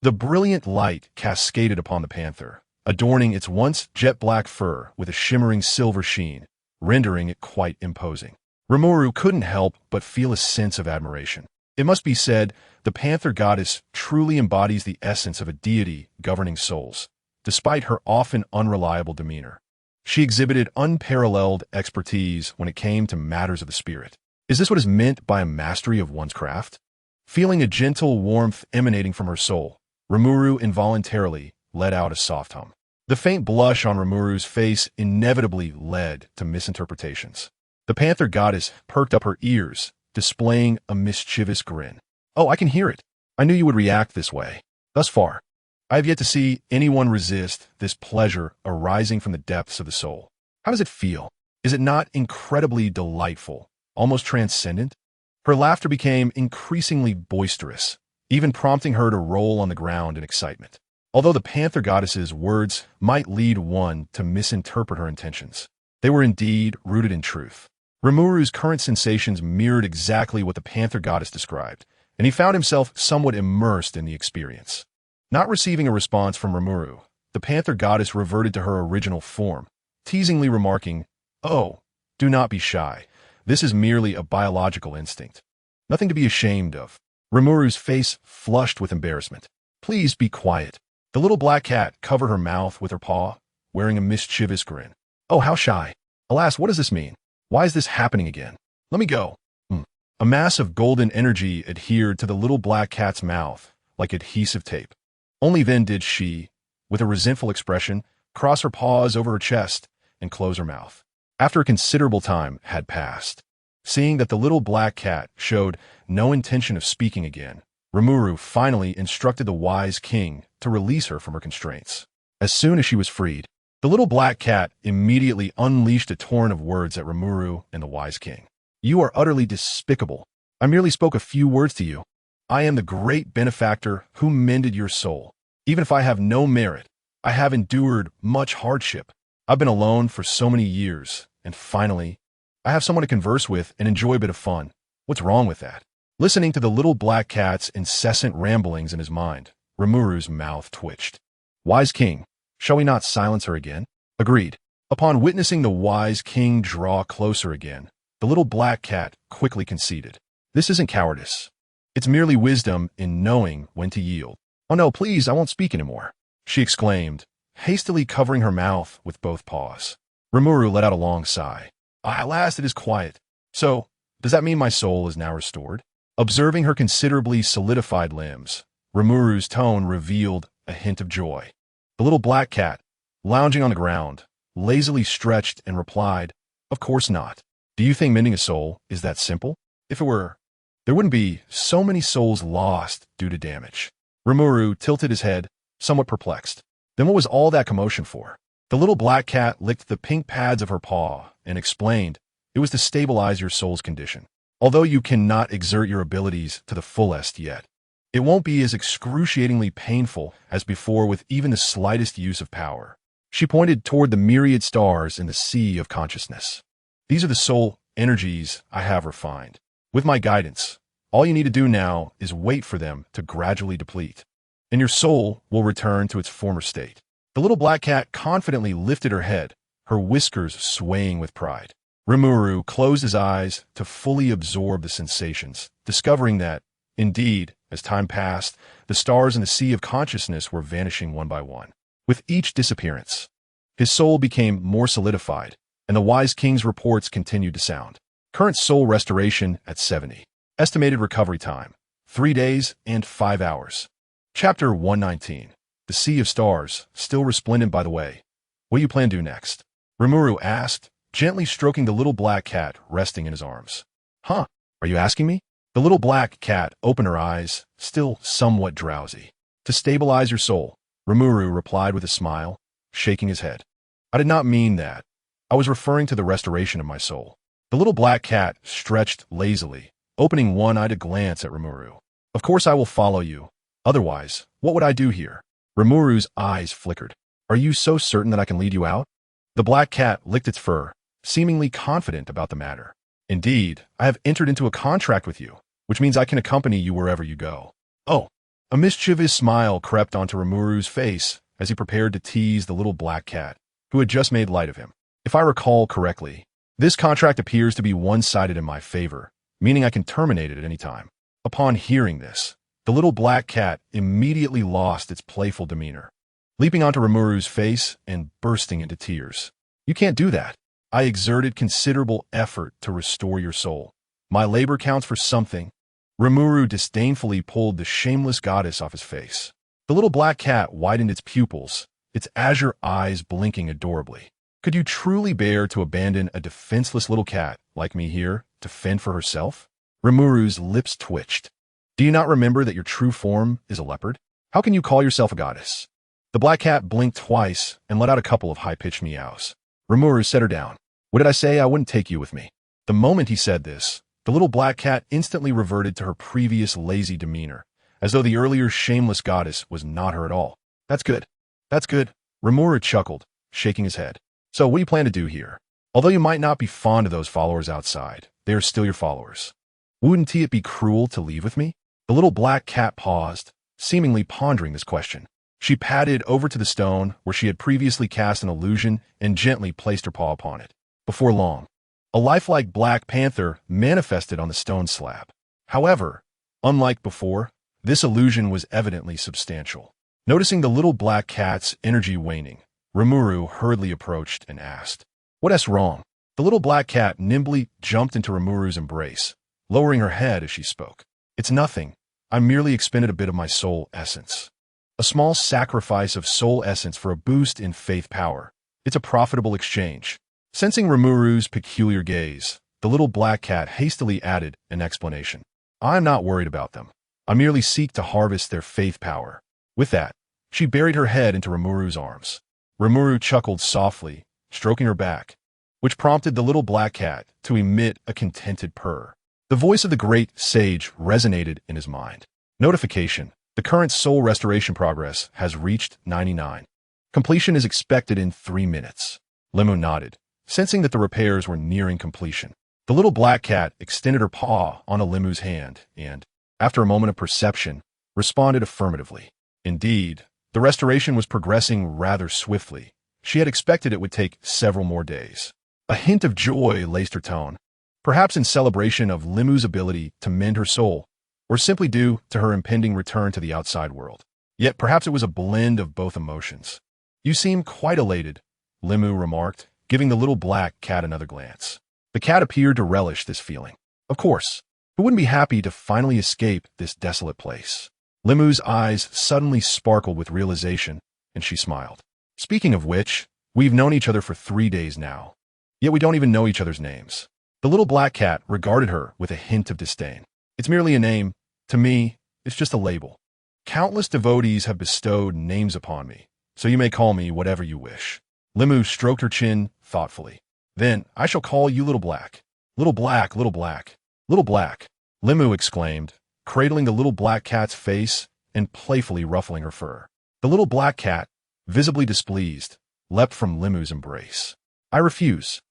The brilliant light cascaded upon the panther, adorning its once jet-black fur with a shimmering silver sheen, rendering it quite imposing. Rimuru couldn't help but feel a sense of admiration. It must be said, the panther goddess truly embodies the essence of a deity governing souls, despite her often unreliable demeanor. She exhibited unparalleled expertise when it came to matters of the spirit. Is this what is meant by a mastery of one's craft? Feeling a gentle warmth emanating from her soul, Rimuru involuntarily let out a soft hum. The faint blush on Rimuru's face inevitably led to misinterpretations. The panther goddess perked up her ears, displaying a mischievous grin. Oh, I can hear it. I knew you would react this way. Thus far, I have yet to see anyone resist this pleasure arising from the depths of the soul. How does it feel? Is it not incredibly delightful, almost transcendent? Her laughter became increasingly boisterous, even prompting her to roll on the ground in excitement. Although the panther goddess's words might lead one to misinterpret her intentions, they were indeed rooted in truth. Rimuru's current sensations mirrored exactly what the panther goddess described, and he found himself somewhat immersed in the experience. Not receiving a response from Rimuru, the panther goddess reverted to her original form, teasingly remarking, "Oh, do not be shy. This is merely a biological instinct. Nothing to be ashamed of." Rimuru's face flushed with embarrassment. "Please be quiet." The little black cat covered her mouth with her paw, wearing a mischievous grin. "Oh, how shy. Alas, what does this mean? Why is this happening again? Let me go." A mass of golden energy adhered to the little black cat's mouth like adhesive tape. Only then did she, with a resentful expression, cross her paws over her chest, and close her mouth. After a considerable time had passed, seeing that the little black cat showed no intention of speaking again, Rimuru finally instructed the wise king to release her from her constraints. As soon as she was freed, the little black cat immediately unleashed a torrent of words at Rimuru and the wise king. "You are utterly despicable. I merely spoke a few words to you. I am the great benefactor who mended your soul. Even if I have no merit, I have endured much hardship. I've been alone for so many years, and finally, I have someone to converse with and enjoy a bit of fun. What's wrong with that?" Listening to the little black cat's incessant ramblings in his mind, Rimuru's mouth twitched. "Wise king, shall we not silence her again?" "Agreed." Upon witnessing the wise king draw closer again, the little black cat quickly conceded. "This isn't cowardice. It's merely wisdom in knowing when to yield." "Oh no, please, I won't speak anymore," she exclaimed, hastily covering her mouth with both paws. Rimuru let out a long sigh. "At last it is quiet. So, does that mean my soul is now restored?" Observing her considerably solidified limbs, Rimuru's tone revealed a hint of joy. The little black cat, lounging on the ground, lazily stretched and replied, "Of course not. Do you think mending a soul is that simple? If it were, there wouldn't be so many souls lost due to damage." Rimuru tilted his head, somewhat perplexed. Then what was all that commotion for? The little black cat licked the pink pads of her paw and explained, "It was to stabilize your soul's condition. Although you cannot exert your abilities to the fullest yet, it won't be as excruciatingly painful as before with even the slightest use of power." She pointed toward the myriad stars in the sea of consciousness. "These are the soul energies I have refined. With my guidance, all you need to do now is wait for them to gradually deplete, and your soul will return to its former state." The little black cat confidently lifted her head, her whiskers swaying with pride. Rimuru closed his eyes to fully absorb the sensations, discovering that, indeed, as time passed, the stars in the sea of consciousness were vanishing one by one. With each disappearance, his soul became more solidified, and the wise king's reports continued to sound. Current soul restoration at 70. Estimated recovery time, 3 days and 5 hours. Chapter 119. The Sea of Stars, still resplendent by the way. What do you plan to do next? Rimuru asked, gently stroking the little black cat resting in his arms. "Huh? Are you asking me?" The little black cat opened her eyes, still somewhat drowsy. "To stabilize your soul," Rimuru replied with a smile, shaking his head. "I did not mean that. I was referring to the restoration of my soul." The little black cat stretched lazily, opening one eye to glance at Rimuru. "Of course I will follow you. Otherwise, what would I do here?" Rimuru's eyes flickered. "Are you so certain that I can lead you out?" The black cat licked its fur, seemingly confident about the matter. "Indeed, I have entered into a contract with you, which means I can accompany you wherever you go." "Oh." A mischievous smile crept onto Rimuru's face as he prepared to tease the little black cat, who had just made light of him. "If I recall correctly, this contract appears to be one-sided in my favor, meaning I can terminate it at any time." Upon hearing this, the little black cat immediately lost its playful demeanor, leaping onto Rimuru's face and bursting into tears. "You can't do that. I exerted considerable effort to restore your soul. My labor counts for something." Rimuru disdainfully pulled the shameless goddess off his face. The little black cat widened its pupils, its azure eyes blinking adorably. "Could you truly bear to abandon a defenseless little cat like me here to fend for herself?" Rimuru's lips twitched. "Do you not remember that your true form is a leopard? How can you call yourself a goddess?" The black cat blinked twice and let out a couple of high-pitched meows. Rimuru set her down. "What did I say? I wouldn't take you with me." The moment he said this, the little black cat instantly reverted to her previous lazy demeanor, as though the earlier shameless goddess was not her at all. That's good. That's good." Rimuru chuckled, shaking his head. "So what do you plan to do here? Although you might not be fond of those followers outside, they are still your followers. Wouldn't it be cruel to leave with me?" The little black cat paused, seemingly pondering this question. She padded over to the stone where she had previously cast an illusion and gently placed her paw upon it. Before long, a lifelike black panther manifested on the stone slab. However, unlike before, this illusion was evidently substantial. Noticing the little black cat's energy waning, Rimuru hurriedly approached and asked, "What's wrong?" The little black cat nimbly jumped into Rimuru's embrace, lowering her head as she spoke. "It's nothing. I merely expended a bit of my soul essence." A small sacrifice of soul essence for a boost in faith power. It's a profitable exchange. Sensing Rimuru's peculiar gaze, the little black cat hastily added an explanation. I'm not worried about them. I merely seek to harvest their faith power. With that, she buried her head into Rimuru's arms. Rimuru chuckled softly, stroking her back, which prompted the little black cat to emit a contented purr. The voice of the great sage resonated in his mind. Notification. The current soul restoration progress has reached 99. Completion is expected in 3 minutes. Limu nodded, sensing that the repairs were nearing completion. The little black cat extended her paw onto Limu's hand and, after a moment of perception, responded affirmatively. Indeed, the restoration was progressing rather swiftly. She had expected it would take several more days. A hint of joy laced her tone, perhaps in celebration of Limu's ability to mend her soul, or simply due to her impending return to the outside world. Yet perhaps it was a blend of both emotions. You seem quite elated, Limu remarked, giving the little black cat another glance. The cat appeared to relish this feeling. Of course, who wouldn't be happy to finally escape this desolate place? Limu's eyes suddenly sparkled with realization, and she smiled. Speaking of which, we've known each other for 3 days now. Yet we don't even know each other's names. The little black cat regarded her with a hint of disdain. It's merely a name. To me, it's just a label. Countless devotees have bestowed names upon me, so you may call me whatever you wish. Limu stroked her chin thoughtfully. Then I shall call you Little Black. Little Black, Little Black, Little Black, Limu exclaimed, cradling the little black cat's face and playfully ruffling her fur. The little black cat, visibly displeased, leapt from Limu's embrace. I refuse.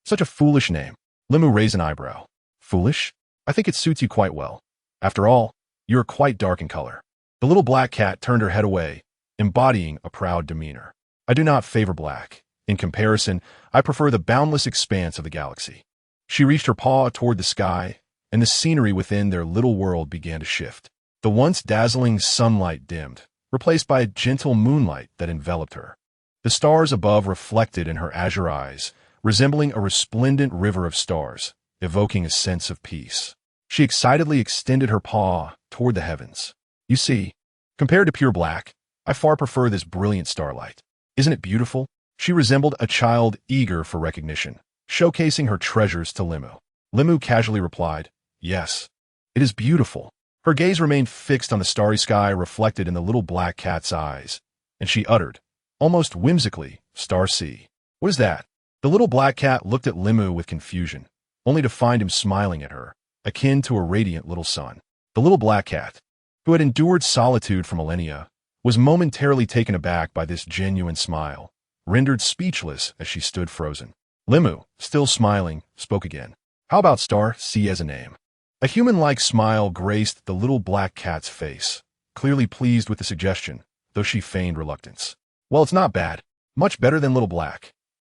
Such a foolish name. Limu raised an eyebrow. Foolish? I think it suits you quite well. After all, you are quite dark in color. The little black cat turned her head away, embodying a proud demeanor. I do not favor black. In comparison, I prefer the boundless expanse of the galaxy. She reached her paw toward the sky, and the scenery within their little world began to shift. The once dazzling sunlight dimmed, replaced by a gentle moonlight that enveloped her. The stars above reflected in her azure eyes, resembling a resplendent river of stars, evoking a sense of peace. She excitedly extended her paw toward the heavens. You see, compared to pure black, I far prefer this brilliant starlight. Isn't it beautiful? She resembled a child eager for recognition, showcasing her treasures to Limu. Limu casually replied, Yes, it is beautiful. Her gaze remained fixed on the starry sky reflected in the little black cat's eyes, and she uttered, almost whimsically, Star C. What is that? The little black cat looked at Limu with confusion, only to find him smiling at her, akin to a radiant little sun. The little black cat, who had endured solitude for millennia, was momentarily taken aback by this genuine smile, rendered speechless as she stood frozen. Limu, still smiling, spoke again. How about Star C as a name? A human-like smile graced the little black cat's face, clearly pleased with the suggestion, though she feigned reluctance. Well, it's not bad. Much better than Little Black.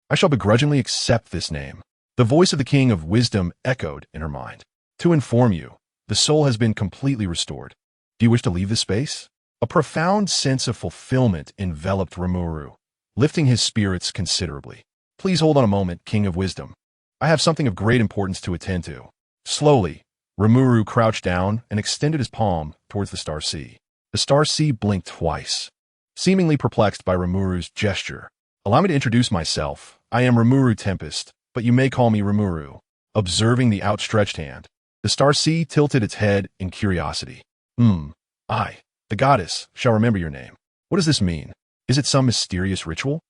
I shall begrudgingly accept this name. The voice of the King of Wisdom echoed in her mind. To inform you, the soul has been completely restored. Do you wish to leave this space? A profound sense of fulfillment enveloped Rimuru, lifting his spirits considerably. Please hold on a moment, King of Wisdom. I have something of great importance to attend to. Slowly, Rimuru crouched down and extended his palm towards the Star Sea. The Star Sea blinked twice, seemingly perplexed by Rimuru's gesture. Allow me to introduce myself. I am Rimuru Tempest, but you may call me Rimuru. Observing the outstretched hand, the Star Sea tilted its head in curiosity. I, the goddess, shall remember your name. What does this mean? Is it some mysterious ritual?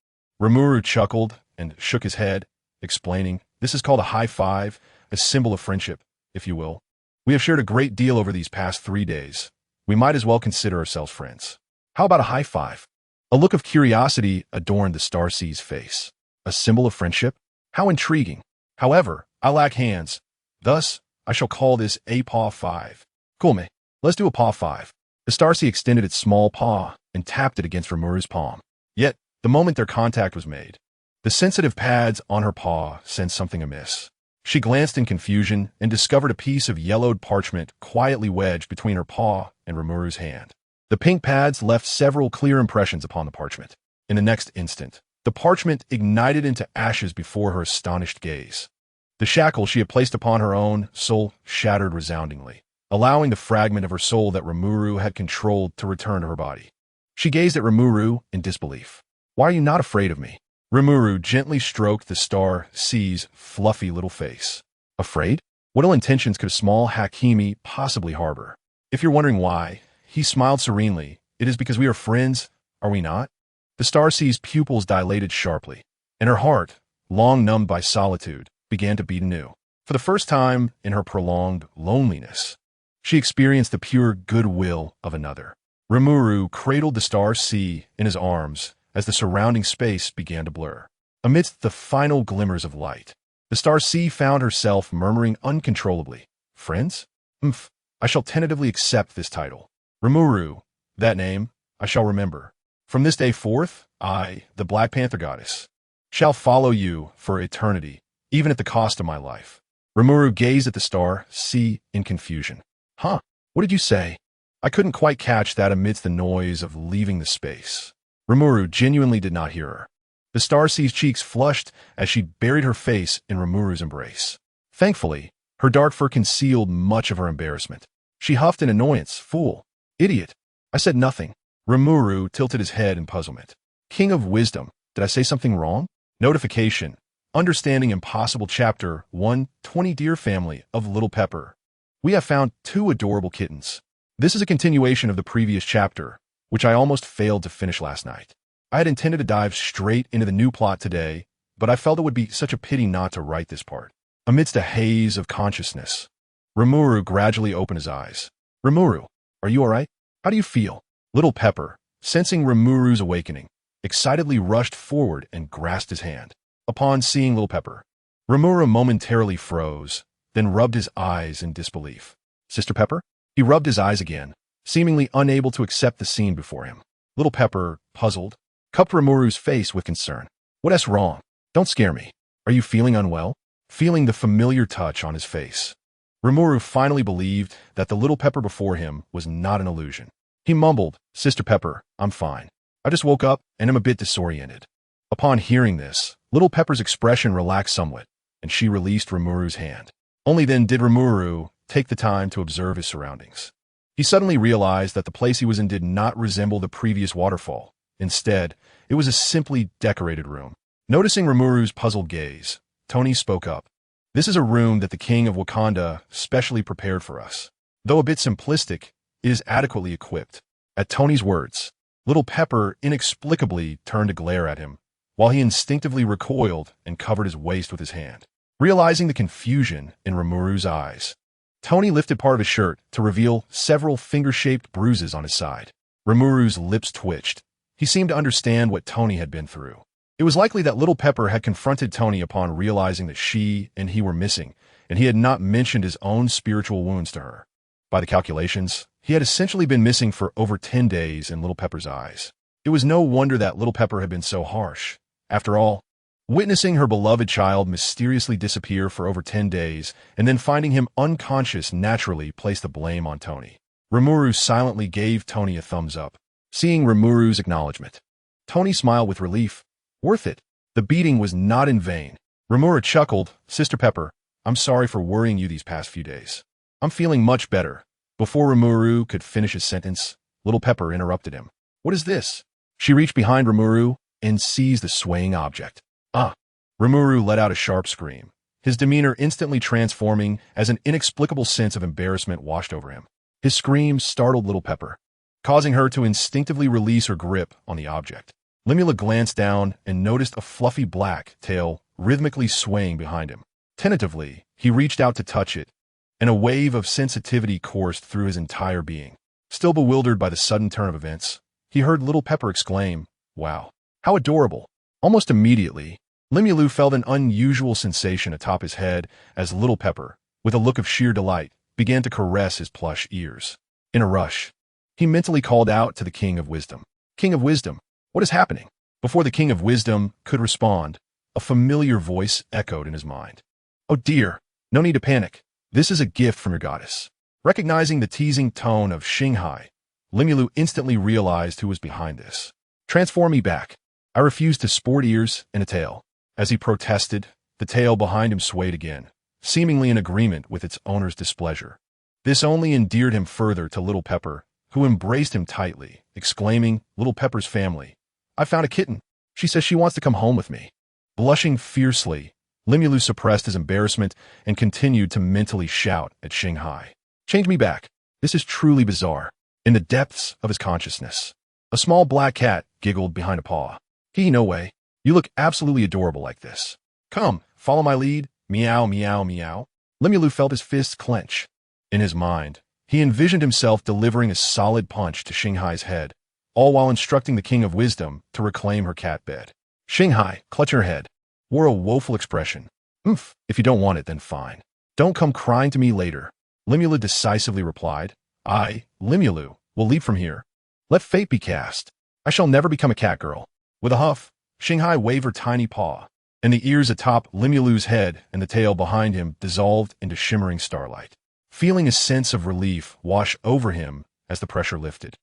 Rimuru chuckled and shook his head, explaining, This is called a high five, a symbol of friendship, if you will. We have shared a great deal over these past 3 days. We might as well consider ourselves friends. How about a high five? A look of curiosity adorned the Star Sea's face. A symbol of friendship? How intriguing. However, I lack hands. Thus, I shall call this a paw 5. Cool, me. Let's do a paw 5. The Star Sea extended its small paw and tapped it against Rimuru's palm. Yet, the moment their contact was made, the sensitive pads on her paw sensed something amiss. She glanced in confusion and discovered a piece of yellowed parchment quietly wedged between her paw and Rimuru's hand. The pink pads left several clear impressions upon the parchment. In the next instant, the parchment ignited into ashes before her astonished gaze. The shackle she had placed upon her own soul shattered resoundingly, allowing the fragment of her soul that Rimuru had controlled to return to her body. She gazed at Rimuru in disbelief. Why are you not afraid of me? Rimuru gently stroked the star C's fluffy little face. Afraid? What ill intentions could a small Hakimi possibly harbor? If you're wondering why, he smiled serenely. It is because we are friends, are we not? The star C's pupils dilated sharply, and her heart, long numbed by solitude, began to beat anew. For the first time in her prolonged loneliness, she experienced the pure goodwill of another. Rimuru cradled the star C in his arms as the surrounding space began to blur. Amidst the final glimmers of light, the star C found herself murmuring uncontrollably, "Friends? I shall tentatively accept this title. Rimuru, that name, I shall remember. From this day forth, I, the Black Panther goddess, shall follow you for eternity, even at the cost of my life." Rimuru gazed at the star C in confusion. Huh? What did you say? I couldn't quite catch that amidst the noise of leaving the space. Rimuru genuinely did not hear her. The star C's cheeks flushed as she buried her face in Rimuru's embrace. Thankfully, her dark fur concealed much of her embarrassment. She huffed in annoyance. Fool. Idiot. I said nothing. Rimuru tilted his head in puzzlement. King of Wisdom, did I say something wrong? Notification. Understanding Impossible Chapter 120 Dear Family of Little Pepper. We have found 2 adorable kittens. This is a continuation of the previous chapter, which I almost failed to finish last night. I had intended to dive straight into the new plot today, but I felt it would be such a pity not to write this part. Amidst a haze of consciousness, Rimuru gradually opened his eyes. Rimuru, are you all right? How do you feel? Little Pepper, sensing Rimuru's awakening, excitedly rushed forward and grasped his hand. Upon seeing Little Pepper, Rimuru momentarily froze, then rubbed his eyes in disbelief. Sister Pepper? He rubbed his eyes again, seemingly unable to accept the scene before him. Little Pepper, puzzled, cupped Rimuru's face with concern. What's wrong? Don't scare me. Are you feeling unwell? Feeling the familiar touch on his face, Rimuru finally believed that the Little Pepper before him was not an illusion. He mumbled, Sister Pepper, I'm fine. I just woke up and am a bit disoriented. Upon hearing this, Little Pepper's expression relaxed somewhat, and she released Rimuru's hand. Only then did Rimuru take the time to observe his surroundings. He suddenly realized that the place he was in did not resemble the previous waterfall. Instead, it was a simply decorated room. Noticing Rimuru's puzzled gaze, Tony spoke up. This is a room that the King of Wakanda specially prepared for us. Though a bit simplistic, it is adequately equipped. At Tony's words, Little Pepper inexplicably turned to glare at him, while he instinctively recoiled and covered his waist with his hand. Realizing the confusion in Rimuru's eyes, Tony lifted part of his shirt to reveal several finger-shaped bruises on his side. Rimuru's lips twitched. He seemed to understand what Tony had been through. It was likely that Little Pepper had confronted Tony upon realizing that she and he were missing, and he had not mentioned his own spiritual wounds to her. By the calculations, he had essentially been missing for over 10 days in Little Pepper's eyes. It was no wonder that Little Pepper had been so harsh. After all, witnessing her beloved child mysteriously disappear for over 10 days and then finding him unconscious naturally placed the blame on Tony. Rimuru silently gave Tony a thumbs up. Seeing Rimuru's acknowledgement, Tony smiled with relief. Worth it. The beating was not in vain. Rimuru chuckled, Sister Pepper, I'm sorry for worrying you these past few days. I'm feeling much better. Before Rimuru could finish his sentence, Little Pepper interrupted him. What is this? She reached behind Rimuru and seized the swaying object. Ah! Rimuru let out a sharp scream, his demeanor instantly transforming as an inexplicable sense of embarrassment washed over him. His scream startled Little Pepper, causing her to instinctively release her grip on the object. Limula glanced down and noticed a fluffy black tail rhythmically swaying behind him. Tentatively, he reached out to touch it, and a wave of sensitivity coursed through his entire being. Still bewildered by the sudden turn of events, he heard Little Pepper exclaim, Wow, how adorable. Almost immediately, Limulu felt an unusual sensation atop his head as Little Pepper, with a look of sheer delight, began to caress his plush ears. In a rush, he mentally called out to the King of Wisdom. King of Wisdom, what is happening? Before the King of Wisdom could respond, a familiar voice echoed in his mind. Oh dear, no need to panic. This is a gift from your goddess. Recognizing the teasing tone of Xinghai, Limulu instantly realized who was behind this. Transform me back. I refuse to sport ears and a tail. As he protested, the tail behind him swayed again, seemingly in agreement with its owner's displeasure. This only endeared him further to Little Pepper, who embraced him tightly, exclaiming, "Little Pepper's family. I found a kitten. She says she wants to come home with me." Blushing fiercely, Limulu suppressed his embarrassment and continued to mentally shout at Xinghai. "Change me back. This is truly bizarre." In the depths of his consciousness, a small black cat giggled behind a paw. No way. You look absolutely adorable like this. Come, follow my lead. Meow, meow, meow." Limulu felt his fists clench. In his mind, he envisioned himself delivering a solid punch to Xinghai's head, all while instructing the King of Wisdom to reclaim her cat bed. Xinghai, clutching her head, wore a woeful expression. If you don't want it, then fine. Don't come crying to me later." Limulu decisively replied. Limulu, will leap from here. Let fate be cast. I shall never become a cat girl." With a huff, Xinghai waved her tiny paw, and the ears atop Limulu's head and the tail behind him dissolved into shimmering starlight. Feeling a sense of relief wash over him as the pressure lifted,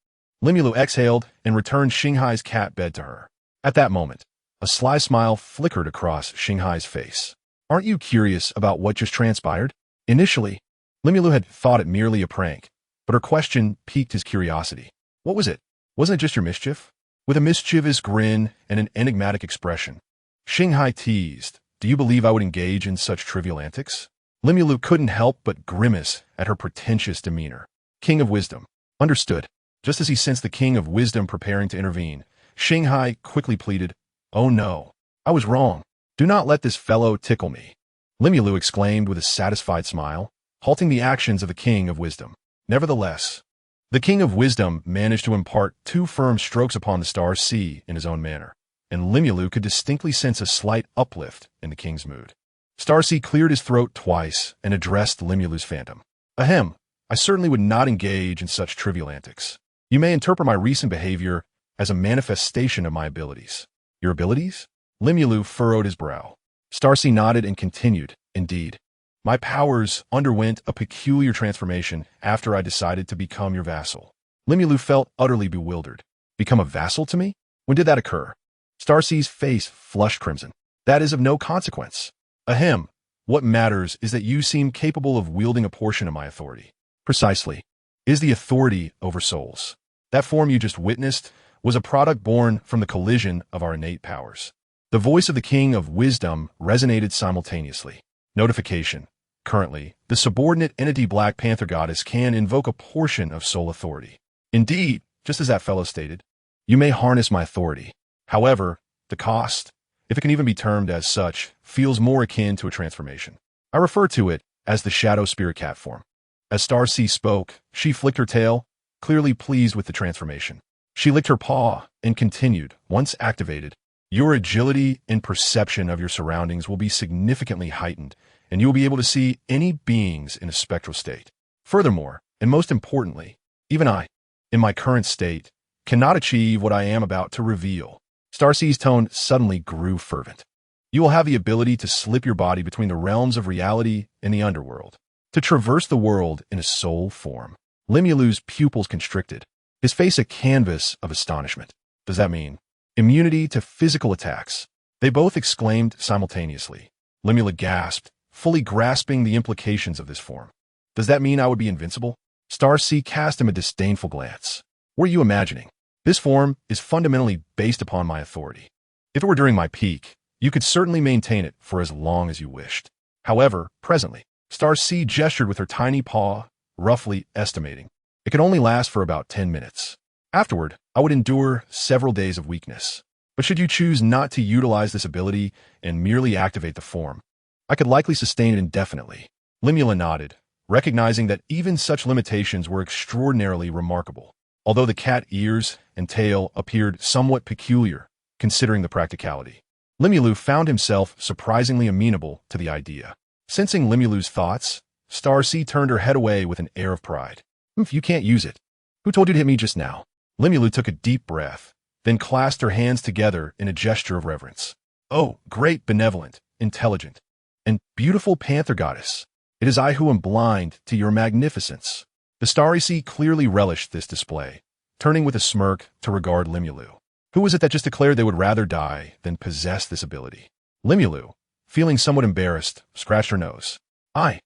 Limulu exhaled and returned Xinghai's cat bed to her. At that moment, a sly smile flickered across Xinghai's face. "Aren't you curious about what just transpired?" Initially, Limulu had thought it merely a prank, but her question piqued his curiosity. "What was it? Wasn't it just your mischief?" With a mischievous grin and an enigmatic expression, Xinghai teased, "Do you believe I would engage in such trivial antics?" Limulu couldn't help but grimace at her pretentious demeanor. King of Wisdom. Understood. Just as he sensed the King of Wisdom preparing to intervene, Xinghai quickly pleaded, "Oh no, I was wrong. Do not let this fellow tickle me." Limulu exclaimed with a satisfied smile, halting the actions of the King of Wisdom. Nevertheless, the King of Wisdom managed to impart 2 firm strokes upon the star sea in his own manner, and Limulu could distinctly sense a slight uplift in the king's mood. Starcy cleared his throat twice and addressed Limulu's phantom. "Ahem, I certainly would not engage in such trivial antics. You may interpret my recent behavior as a manifestation of my abilities." "Your abilities?" Limulu furrowed his brow. Starcy nodded and continued, "Indeed. My powers underwent a peculiar transformation after I decided to become your vassal." Limulu felt utterly bewildered. "Become a vassal to me? When did that occur?" Starcy's face flushed crimson. "That is of no consequence." "Ahem. What matters is that you seem capable of wielding a portion of my authority." "Precisely. It is the authority over souls. That form you just witnessed was a product born from the collision of our innate powers." The voice of the King of Wisdom resonated simultaneously. Notification. Currently, the subordinate entity Black Panther Goddess can invoke a portion of soul authority. Indeed, just as that fellow stated, you may harness my authority. However, the cost, if it can even be termed as such, feels more akin to a transformation. I refer to it as the Shadow Spirit Cat form. As Starcy spoke, she flicked her tail, clearly pleased with the transformation. She licked her paw and continued, once activated, your agility and perception of your surroundings will be significantly heightened, and you will be able to see any beings in a spectral state. Furthermore, and most importantly, even I, in my current state, cannot achieve what I am about to reveal. Starcy's tone suddenly grew fervent. You will have the ability to slip your body between the realms of reality and the underworld, to traverse the world in a soul form. Limulu's pupils constricted, his face a canvas of astonishment. Does that mean immunity to physical attacks? They both exclaimed simultaneously. Limulu gasped, fully grasping the implications of this form. Does that mean I would be invincible? Starcy cast him a disdainful glance. What are you imagining? This form is fundamentally based upon my authority. If it were during my peak, you could certainly maintain it for as long as you wished. However, presently, Starcy gestured with her tiny paw, roughly estimating. It could only last for about 10 minutes. Afterward, I would endure several days of weakness. But should you choose not to utilize this ability and merely activate the form, I could likely sustain it indefinitely. Limula nodded, recognizing that even such limitations were extraordinarily remarkable, although the cat ears and tail appeared somewhat peculiar, considering the practicality. Limulu found himself surprisingly amenable to the idea. Sensing Limulu's thoughts, Starcy turned her head away with an air of pride. You can't use it. Who told you to hit me just now? Limulu took a deep breath, then clasped her hands together in a gesture of reverence. Oh, great, benevolent, intelligent, and beautiful Panther Goddess. It is I who am blind to your magnificence. The Starry Sea clearly relished this display, turning with a smirk to regard Limulu. Who was it that just declared they would rather die than possess this ability? Limulu, feeling somewhat embarrassed, scratched her nose. I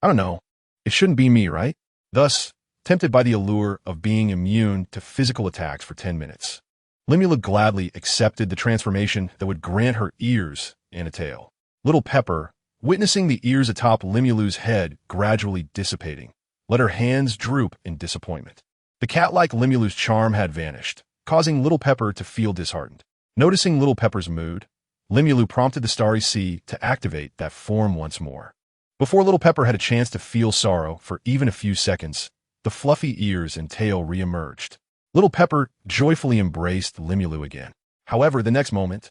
don't know. It shouldn't be me, right? Thus, tempted by the allure of being immune to physical attacks for 10 minutes. Limula gladly accepted the transformation that would grant her ears and a tail. Little Pepper, witnessing the ears atop Limulu's head gradually dissipating, let her hands droop in disappointment. The cat-like Limulu's charm had vanished, causing Little Pepper to feel disheartened. Noticing Little Pepper's mood, Limulu prompted the Starry Sea to activate that form once more. Before Little Pepper had a chance to feel sorrow for even a few seconds, the fluffy ears and tail re-emerged. Little Pepper joyfully embraced Limulu again. However, the next moment,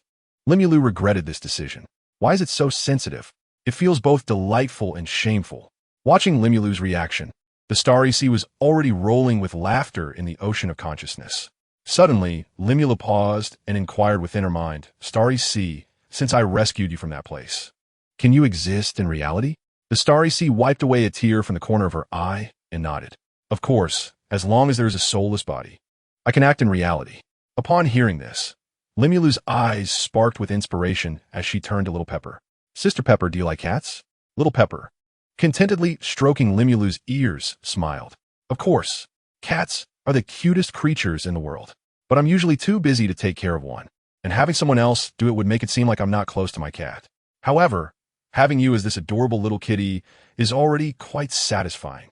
Limulu regretted this decision. Why is it so sensitive? It feels both delightful and shameful. Watching Limulu's reaction, the Starry Sea was already rolling with laughter in the ocean of consciousness. Suddenly, Limula paused and inquired within her mind, Starry Sea, since I rescued you from that place, can you exist in reality? The Starry Sea wiped away a tear from the corner of her eye and nodded. Of course, as long as there is a soulless body, I can act in reality. Upon hearing this, Limulu's eyes sparked with inspiration as she turned to Little Pepper. Sister Pepper, do you like cats? Little Pepper, contentedly stroking Limulu's ears, smiled. Of course, cats are the cutest creatures in the world, but I'm usually too busy to take care of one, and having someone else do it would make it seem like I'm not close to my cat. However, having you as this adorable little kitty is already quite satisfying.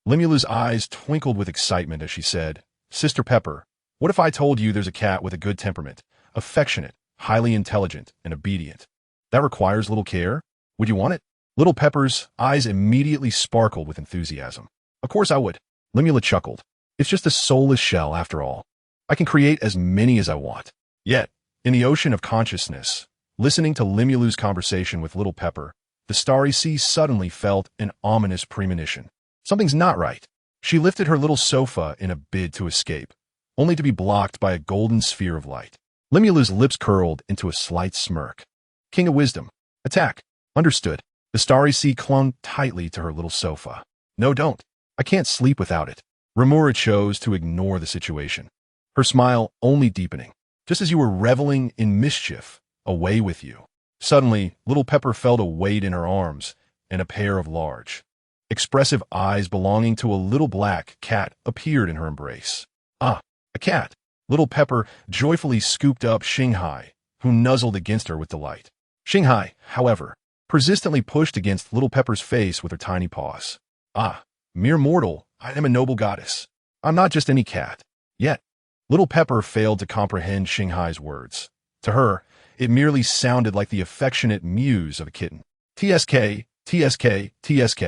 Limulu's eyes twinkled with excitement as she said, Sister Pepper, what if I told you there's a cat with a good temperament, affectionate, highly intelligent, and obedient? That requires little care? Would you want it? Little Pepper's eyes immediately sparkled with enthusiasm. Of course I would. Limula chuckled. It's just a soulless shell after all. I can create as many as I want. Yet, in the ocean of consciousness, listening to Limulu's conversation with Little Pepper, the Starry Sea suddenly felt an ominous premonition. Something's not right. She lifted her little sofa in a bid to escape, only to be blocked by a golden sphere of light. Limulu's lips curled into a slight smirk. King of Wisdom. Attack. Understood. The Starry Sea clung tightly to her little sofa. No, don't. I can't sleep without it. Rimuru chose to ignore the situation, her smile only deepening. Just as you were reveling in mischief, away with you. Suddenly, Little Pepper felt a weight in her arms, and a pair of large, expressive eyes belonging to a little black cat appeared in her embrace. Ah, a cat! Little Pepper joyfully scooped up Shanghai, who nuzzled against her with delight. Shanghai, however, persistently pushed against Little Pepper's face with her tiny paws. Ah, mere mortal, I am a noble goddess. I'm not just any cat. Yet, Little Pepper failed to comprehend Shanghai's words. To her, it merely sounded like the affectionate mews of a kitten. TSK, TSK, TSK.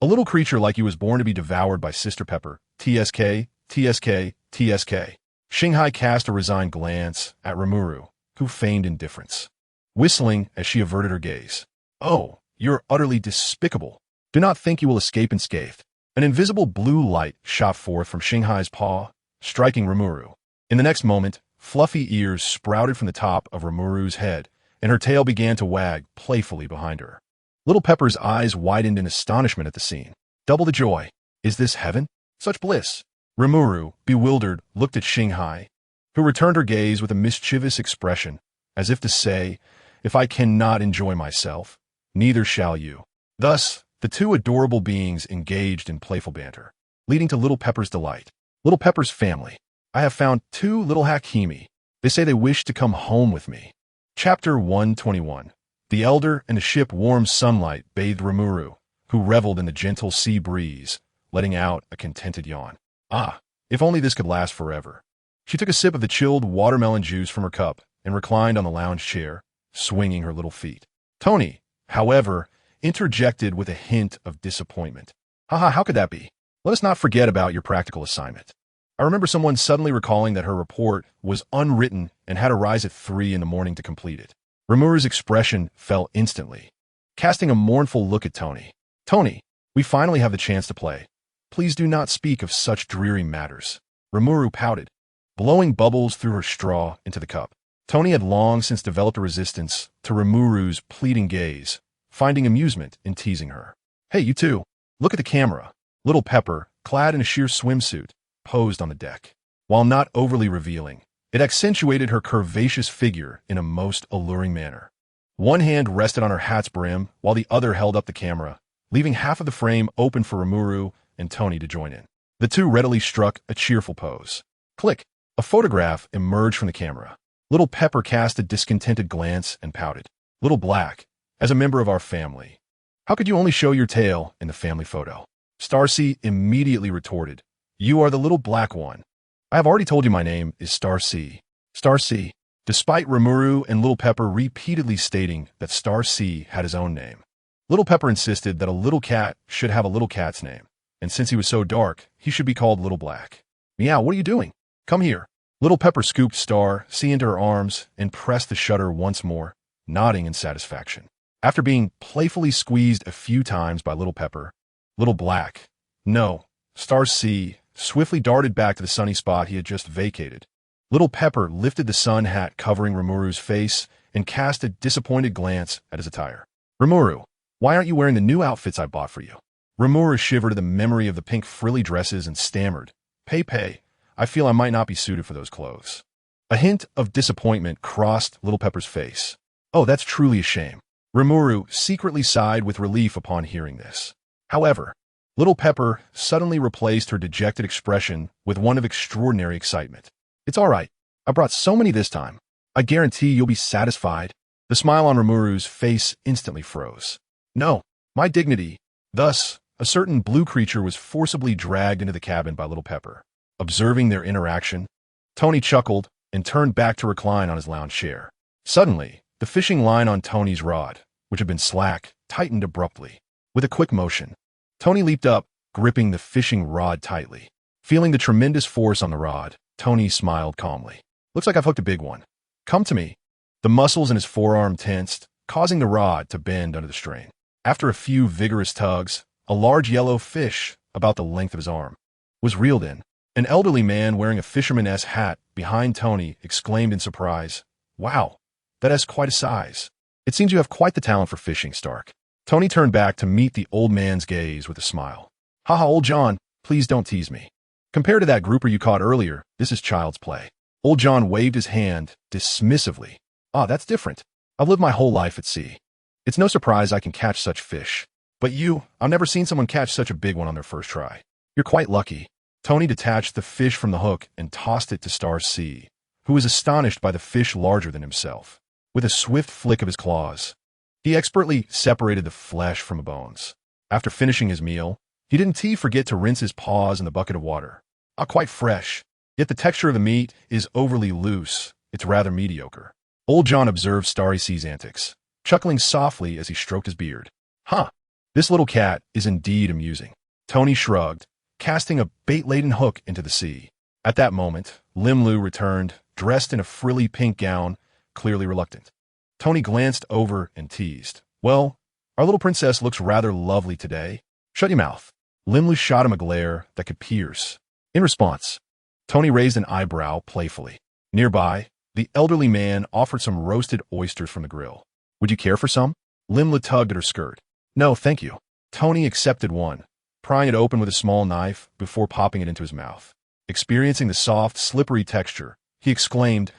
A little creature like you was born to be devoured by Sister Pepper. TSK, TSK, TSK. Shanghai cast a resigned glance at Rimuru, who feigned indifference, whistling as she averted her gaze. Oh, you're utterly despicable. Do not think you will escape unscathed. An invisible blue light shot forth from Shanghai's paw, striking Rimuru. In the next moment, fluffy ears sprouted from the top of Rimuru's head, and her tail began to wag playfully behind her. Little Pepper's eyes widened in astonishment at the scene. Double the joy. Is this heaven? Such bliss. Rimuru, bewildered, looked at Shanghai, who returned her gaze with a mischievous expression, as if to say, if I cannot enjoy myself, neither shall you. Thus, the two adorable beings engaged in playful banter, leading to Little Pepper's delight. Little Pepper's family. I have found two little Hakimi. They say they wish to come home with me. Chapter 121. The elder and the ship warm sunlight bathed Rimuru, who reveled in the gentle sea breeze, letting out a contented yawn. Ah, if only this could last forever. She took a sip of the chilled watermelon juice from her cup and reclined on the lounge chair, swinging her little feet. Tony, however, interjected with a hint of disappointment. Haha, how could that be? Let us not forget about your practical assignment. I remember someone suddenly recalling that her report was unwritten and had to rise at 3 in the morning to complete it. Rimuru's expression fell instantly, casting a mournful look at Tony. Tony, we finally have the chance to play. Please do not speak of such dreary matters. Rimuru pouted, blowing bubbles through her straw into the cup. Tony had long since developed a resistance to Rimuru's pleading gaze, finding amusement in teasing her. Hey, you two, look at the camera. Little Pepper, clad in a sheer swimsuit, posed on the deck. While not overly revealing, it accentuated her curvaceous figure in a most alluring manner. One hand rested on her hat's brim, while the other held up the camera, leaving half of the frame open for Rimuru and Tony to join in. The two readily struck a cheerful pose. Click. A photograph emerged from the camera. Little Pepper cast a discontented glance and pouted. Little Black, as a member of our family, how could you only show your tail in the family photo? Starcy immediately retorted, you are the little black one. I have already told you my name is Starcy. Starcy. Despite Rimuru and Little Pepper repeatedly stating that Starcy had his own name, Little Pepper insisted that a little cat should have a little cat's name, and since he was so dark, he should be called Little Black. Meow, what are you doing? Come here. Little Pepper scooped Starcy into her arms and pressed the shutter once more, nodding in satisfaction. After being playfully squeezed a few times by Little Pepper, Little Black, no, Starcy, swiftly darted back to the sunny spot he had just vacated. Little Pepper lifted the sun hat covering Rimuru's face and cast a disappointed glance at his attire. Rimuru, why aren't you wearing the new outfits I bought for you? Rimuru shivered at the memory of the pink frilly dresses and stammered, Pei, I feel I might not be suited for those clothes. A hint of disappointment crossed Little Pepper's face. Oh, that's truly a shame. Rimuru secretly sighed with relief upon hearing this. However, Little Pepper suddenly replaced her dejected expression with one of extraordinary excitement. It's all right. I brought so many this time. I guarantee you'll be satisfied. The smile on Rimuru's face instantly froze. No, my dignity. Thus, a certain blue creature was forcibly dragged into the cabin by Little Pepper. Observing their interaction, Tony chuckled and turned back to recline on his lounge chair. Suddenly, the fishing line on Tony's rod, which had been slack, tightened abruptly. With a quick motion, Tony leaped up, gripping the fishing rod tightly. Feeling the tremendous force on the rod, Tony smiled calmly. Looks like I've hooked a big one. Come to me. The muscles in his forearm tensed, causing the rod to bend under the strain. After a few vigorous tugs, a large yellow fish, about the length of his arm, was reeled in. An elderly man wearing a fisherman's hat behind Tony exclaimed in surprise, Wow, that has quite a size. It seems you have quite the talent for fishing, Stark. Tony turned back to meet the old man's gaze with a smile. Haha, old John, please don't tease me. Compared to that grouper you caught earlier, this is child's play. Old John waved his hand dismissively. Ah, that's different. I've lived my whole life at sea. It's no surprise I can catch such fish. But I've never seen someone catch such a big one on their first try. You're quite lucky. Tony detached the fish from the hook and tossed it to Starcy, who was astonished by the fish larger than himself. With a swift flick of his claws, he expertly separated the flesh from the bones. After finishing his meal, he didn't forget to rinse his paws in the bucket of water. Ah, quite fresh. Yet the texture of the meat is overly loose. It's rather mediocre. Old John observed Starcy's antics, chuckling softly as he stroked his beard. Huh, this little cat is indeed amusing. Tony shrugged, casting a bait-laden hook into the sea. At that moment, Limlu returned, dressed in a frilly pink gown, clearly reluctant. Tony glanced over and teased. Well, our little princess looks rather lovely today. Shut your mouth. Limlu shot him a glare that could pierce. In response, Tony raised an eyebrow playfully. Nearby, the elderly man offered some roasted oysters from the grill. Would you care for some? Limlu tugged at her skirt. No, thank you. Tony accepted one, prying it open with a small knife before popping it into his mouth. Experiencing the soft, slippery texture, he exclaimed,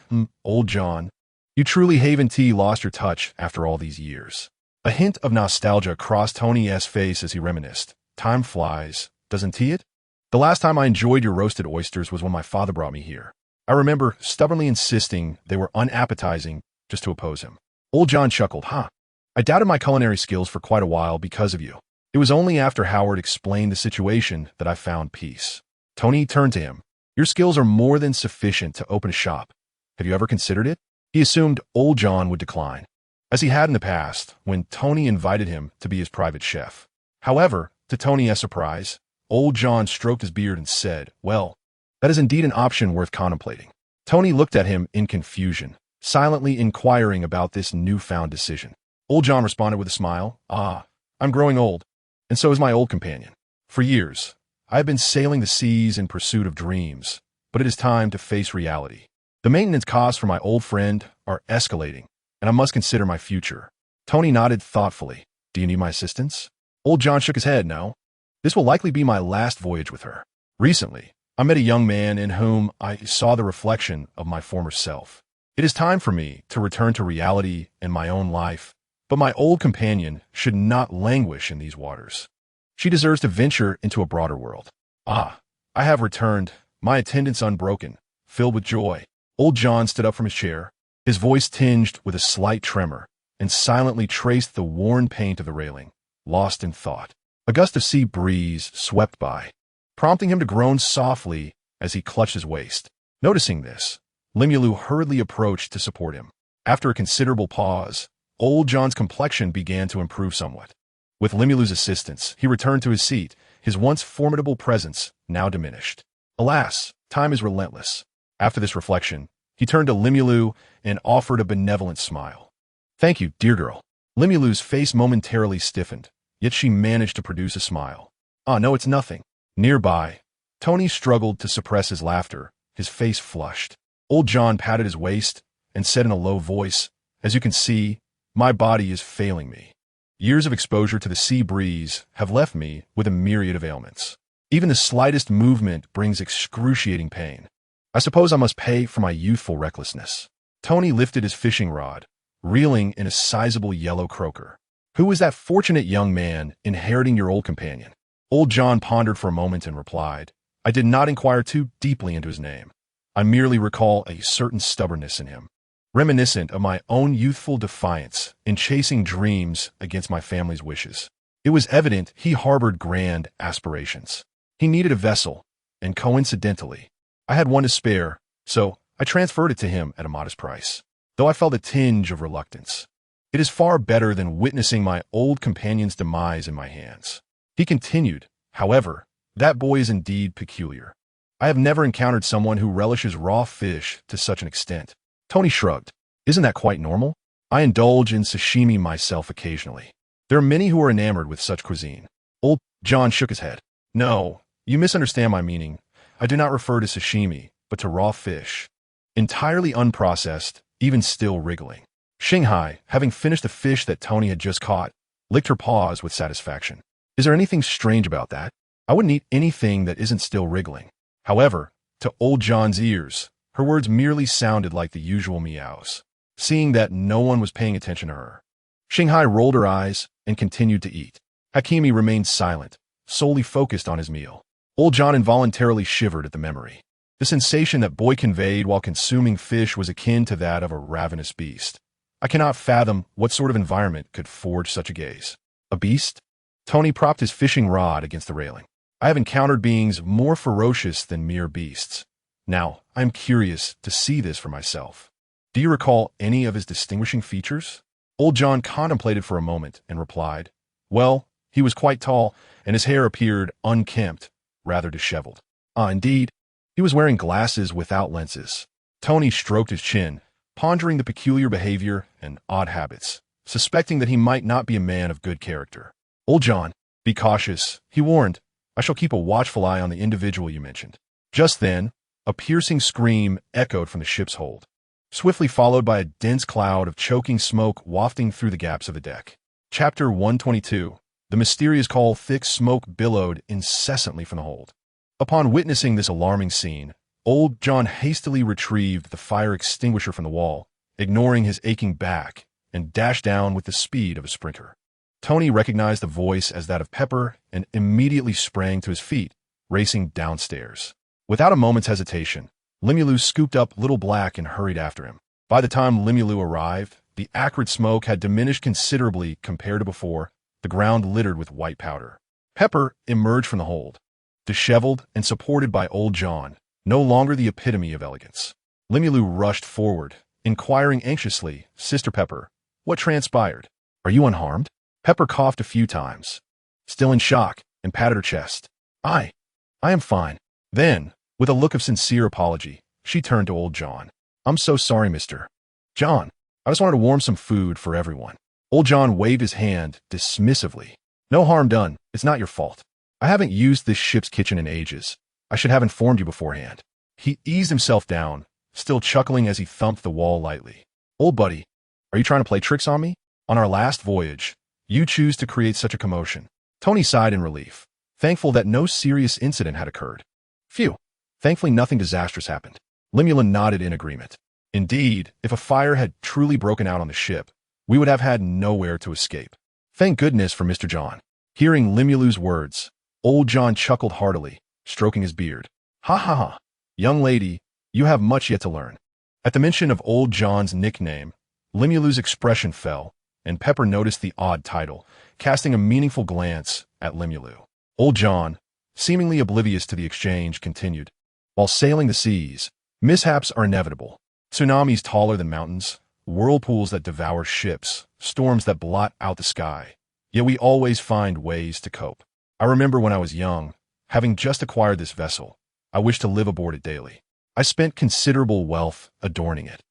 Old John, you truly haven't lost your touch after all these years. A hint of nostalgia crossed Tony's face as he reminisced. Time flies, doesn't it? The last time I enjoyed your roasted oysters was when my father brought me here. I remember stubbornly insisting they were unappetizing just to oppose him. Old John chuckled, I doubted my culinary skills for quite a while because of you. It was only after Howard explained the situation that I found peace. Tony turned to him. Your skills are more than sufficient to open a shop. Have you ever considered it? He assumed Old John would decline, as he had in the past when Tony invited him to be his private chef. However, to Tony's surprise, Old John stroked his beard and said, Well, that is indeed an option worth contemplating. Tony looked at him in confusion, silently inquiring about this newfound decision. Old John responded with a smile, I'm growing old, and so is my old companion. For years, I have been sailing the seas in pursuit of dreams, but it is time to face reality. The maintenance costs for my old friend are escalating, and I must consider my future. Tony nodded thoughtfully. Do you need my assistance? Old John shook his head. No. This will likely be my last voyage with her. Recently, I met a young man in whom I saw the reflection of my former self. It is time for me to return to reality in my own life, but my old companion should not languish in these waters. She deserves to venture into a broader world. I have returned, my attendance unbroken, filled with joy. Old John stood up from his chair, his voice tinged with a slight tremor, and silently traced the worn paint of the railing, lost in thought. A gust of sea breeze swept by, prompting him to groan softly as he clutched his waist. Noticing this, Limulu hurriedly approached to support him. After a considerable pause, Old John's complexion began to improve somewhat. With Limulu's assistance, he returned to his seat, his once formidable presence now diminished. Alas, time is relentless. After this reflection, he turned to Limulu and offered a benevolent smile. "Thank you, dear girl." Limulu's face momentarily stiffened, yet she managed to produce a smile. "Ah, no, it's nothing." Nearby, Tony struggled to suppress his laughter, his face flushed. Old John patted his waist and said in a low voice, "As you can see, my body is failing me. Years of exposure to the sea breeze have left me with a myriad of ailments. Even the slightest movement brings excruciating pain. I suppose I must pay for my youthful recklessness." Tony lifted his fishing rod, reeling in a sizable yellow croaker. "Who is that fortunate young man inheriting your old companion?" Old John pondered for a moment and replied, "I did not inquire too deeply into his name. I merely recall a certain stubbornness in him, reminiscent of my own youthful defiance in chasing dreams against my family's wishes. It was evident he harbored grand aspirations. He needed a vessel, and coincidentally, I had one to spare, so I transferred it to him at a modest price, though I felt a tinge of reluctance. It is far better than witnessing my old companion's demise in my hands." He continued, "However, that boy is indeed peculiar. I have never encountered someone who relishes raw fish to such an extent." Tony shrugged. "Isn't that quite normal? I indulge in sashimi myself occasionally. There are many who are enamored with such cuisine." Old John shook his head. "No, you misunderstand my meaning. I do not refer to sashimi, but to raw fish. Entirely unprocessed, even still wriggling." Shanghai, having finished the fish that Tony had just caught, licked her paws with satisfaction. "Is there anything strange about that? I wouldn't eat anything that isn't still wriggling." However, to Old John's ears, her words merely sounded like the usual meows. Seeing that no one was paying attention to her, Shanghai rolled her eyes and continued to eat. Hakimi remained silent, solely focused on his meal. Old John involuntarily shivered at the memory. The sensation that boy conveyed while consuming fish was akin to that of a ravenous beast. I cannot fathom what sort of environment could forge such a gaze. A beast? Tony propped his fishing rod against the railing. "I have encountered beings more ferocious than mere beasts. Now, I am curious to see this for myself. Do you recall any of his distinguishing features?" Old John contemplated for a moment and replied, "Well, he was quite tall, and his hair appeared unkempt, rather disheveled." "Ah, indeed." He was wearing glasses without lenses. Tony stroked his chin, pondering the peculiar behavior and odd habits, suspecting that he might not be a man of good character. "Old John, be cautious," he warned. "I shall keep a watchful eye on the individual you mentioned." Just then, a piercing scream echoed from the ship's hold, swiftly followed by a dense cloud of choking smoke wafting through the gaps of the deck. Chapter 122. The mysterious call. Thick smoke billowed incessantly from the hold. Upon witnessing this alarming scene, Old John hastily retrieved the fire extinguisher from the wall, ignoring his aching back, and dashed down with the speed of a sprinter. Tony recognized the voice as that of Pepper and immediately sprang to his feet, racing downstairs. Without a moment's hesitation, Limulu scooped up Little Black and hurried after him. By the time Limulu arrived, the acrid smoke had diminished considerably compared to before, the ground littered with white powder. Pepper emerged from the hold, disheveled and supported by Old John, no longer the epitome of elegance. Limulu rushed forward, inquiring anxiously, "Sister Pepper, what transpired? Are you unharmed?" Pepper coughed a few times, still in shock, and patted her chest. I am fine." Then, with a look of sincere apology, she turned to Old John. "I'm so sorry, Mr. John. I just wanted to warm some food for everyone." Old John waved his hand dismissively. "No harm done. It's not your fault. I haven't used this ship's kitchen in ages. I should have informed you beforehand." He eased himself down, still chuckling as he thumped the wall lightly. "Old buddy, are you trying to play tricks on me? On our last voyage, you choose to create such a commotion." Tony sighed in relief, thankful that no serious incident had occurred. "Phew. Thankfully nothing disastrous happened." Limula nodded in agreement. "Indeed, if a fire had truly broken out on the ship, we would have had nowhere to escape. Thank goodness for Mr. John." Hearing Limulu's words, Old John chuckled heartily, stroking his beard. Ha ha ha. Young lady, you have much yet to learn. At the mention of old John's nickname, Limulu's expression fell, and Pepper noticed the odd title, casting a meaningful glance at Limulu. Old John, seemingly oblivious to the exchange, continued. While sailing the seas, mishaps are inevitable. Tsunamis taller than mountains, whirlpools that devour ships, storms that blot out the sky. Yet we always find ways to cope. I remember when I was young, having just acquired this vessel, I wished to live aboard it daily. I spent considerable wealth adorning it,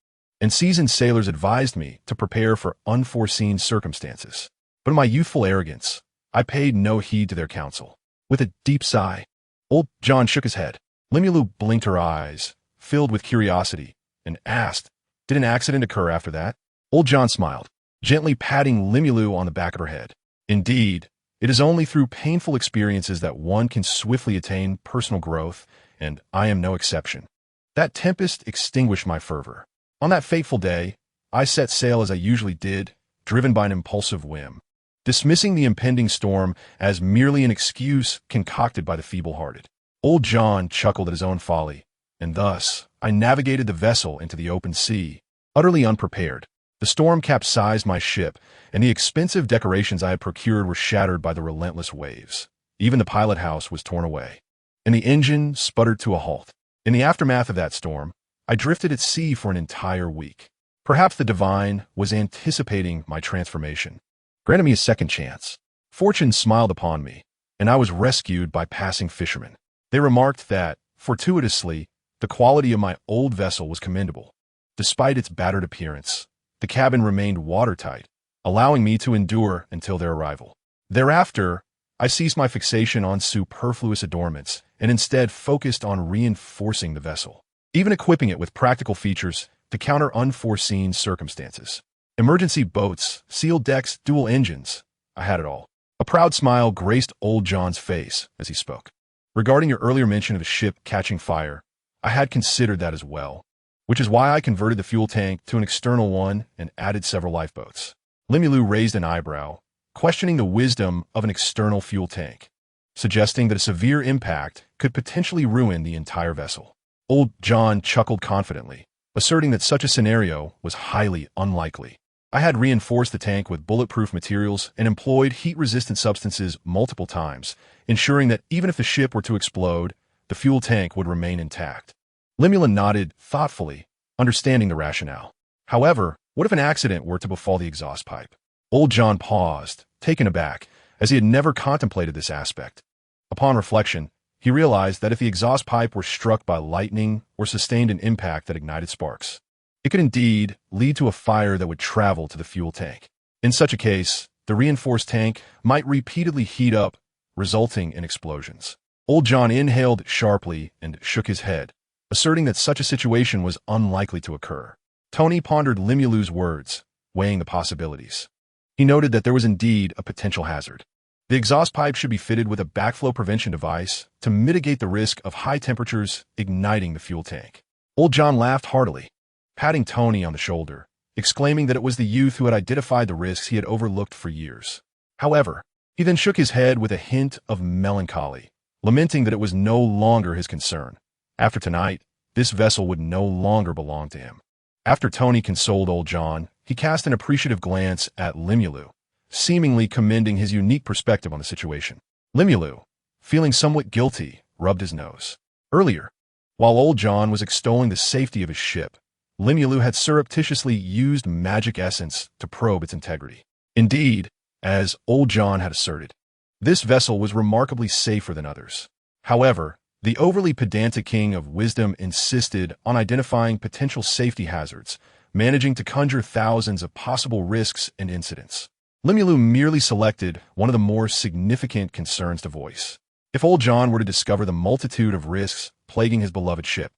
and seasoned sailors advised me to prepare for unforeseen circumstances. But in my youthful arrogance, I paid no heed to their counsel. With a deep sigh, old John shook his head. Limulu blinked her eyes, filled with curiosity, and asked, "Did an accident occur after that?" Old John smiled, gently patting Limulu on the back of her head. Indeed, it is only through painful experiences that one can swiftly attain personal growth, and I am no exception. That tempest extinguished my fervor. On that fateful day, I set sail as I usually did, driven by an impulsive whim, dismissing the impending storm as merely an excuse concocted by the feeble-hearted. Old John chuckled at his own folly, and thus I navigated the vessel into the open sea, utterly unprepared. The storm capsized my ship, and the expensive decorations I had procured were shattered by the relentless waves. Even the pilot house was torn away, and the engine sputtered to a halt. In the aftermath of that storm, I drifted at sea for an entire week. Perhaps the divine was anticipating my transformation, granted me a second chance. Fortune smiled upon me, and I was rescued by passing fishermen. They remarked that, fortuitously, the quality of my old vessel was commendable. Despite its battered appearance, the cabin remained watertight, allowing me to endure until their arrival. Thereafter, I ceased my fixation on superfluous adornments and instead focused on reinforcing the vessel, even equipping it with practical features to counter unforeseen circumstances. Emergency boats, sealed decks, dual engines. I had it all. A proud smile graced old John's face as he spoke. Regarding your earlier mention of a ship catching fire, I had considered that as well, which is why I converted the fuel tank to an external one and added several lifeboats. Limulu raised an eyebrow, questioning the wisdom of an external fuel tank, suggesting that a severe impact could potentially ruin the entire vessel. Old John chuckled confidently, asserting that such a scenario was highly unlikely. I had reinforced the tank with bulletproof materials and employed heat-resistant substances multiple times, ensuring that even if the ship were to explode, the fuel tank would remain intact. Limula nodded thoughtfully, understanding the rationale. However, what if an accident were to befall the exhaust pipe? Old John paused, taken aback, as he had never contemplated this aspect. Upon reflection, he realized that if the exhaust pipe were struck by lightning or sustained an impact that ignited sparks, it could indeed lead to a fire that would travel to the fuel tank. In such a case, the reinforced tank might repeatedly heat up, resulting in explosions. Old John inhaled sharply and shook his head, asserting that such a situation was unlikely to occur. Tony pondered Limulu's words, weighing the possibilities. He noted that there was indeed a potential hazard. The exhaust pipe should be fitted with a backflow prevention device to mitigate the risk of high temperatures igniting the fuel tank. Old John laughed heartily, patting Tony on the shoulder, exclaiming that it was the youth who had identified the risks he had overlooked for years. However, he then shook his head with a hint of melancholy, lamenting that it was no longer his concern. After tonight, this vessel would no longer belong to him. After Tony consoled old John, he cast an appreciative glance at Limulu, seemingly commending his unique perspective on the situation. Limulu, feeling somewhat guilty, rubbed his nose. Earlier, while old John was extolling the safety of his ship, Limulu had surreptitiously used magic essence to probe its integrity. Indeed, as old John had asserted, this vessel was remarkably safer than others. However, the overly pedantic king of wisdom insisted on identifying potential safety hazards, managing to conjure thousands of possible risks and incidents. Limulu merely selected one of the more significant concerns to voice. If old John were to discover the multitude of risks plaguing his beloved ship,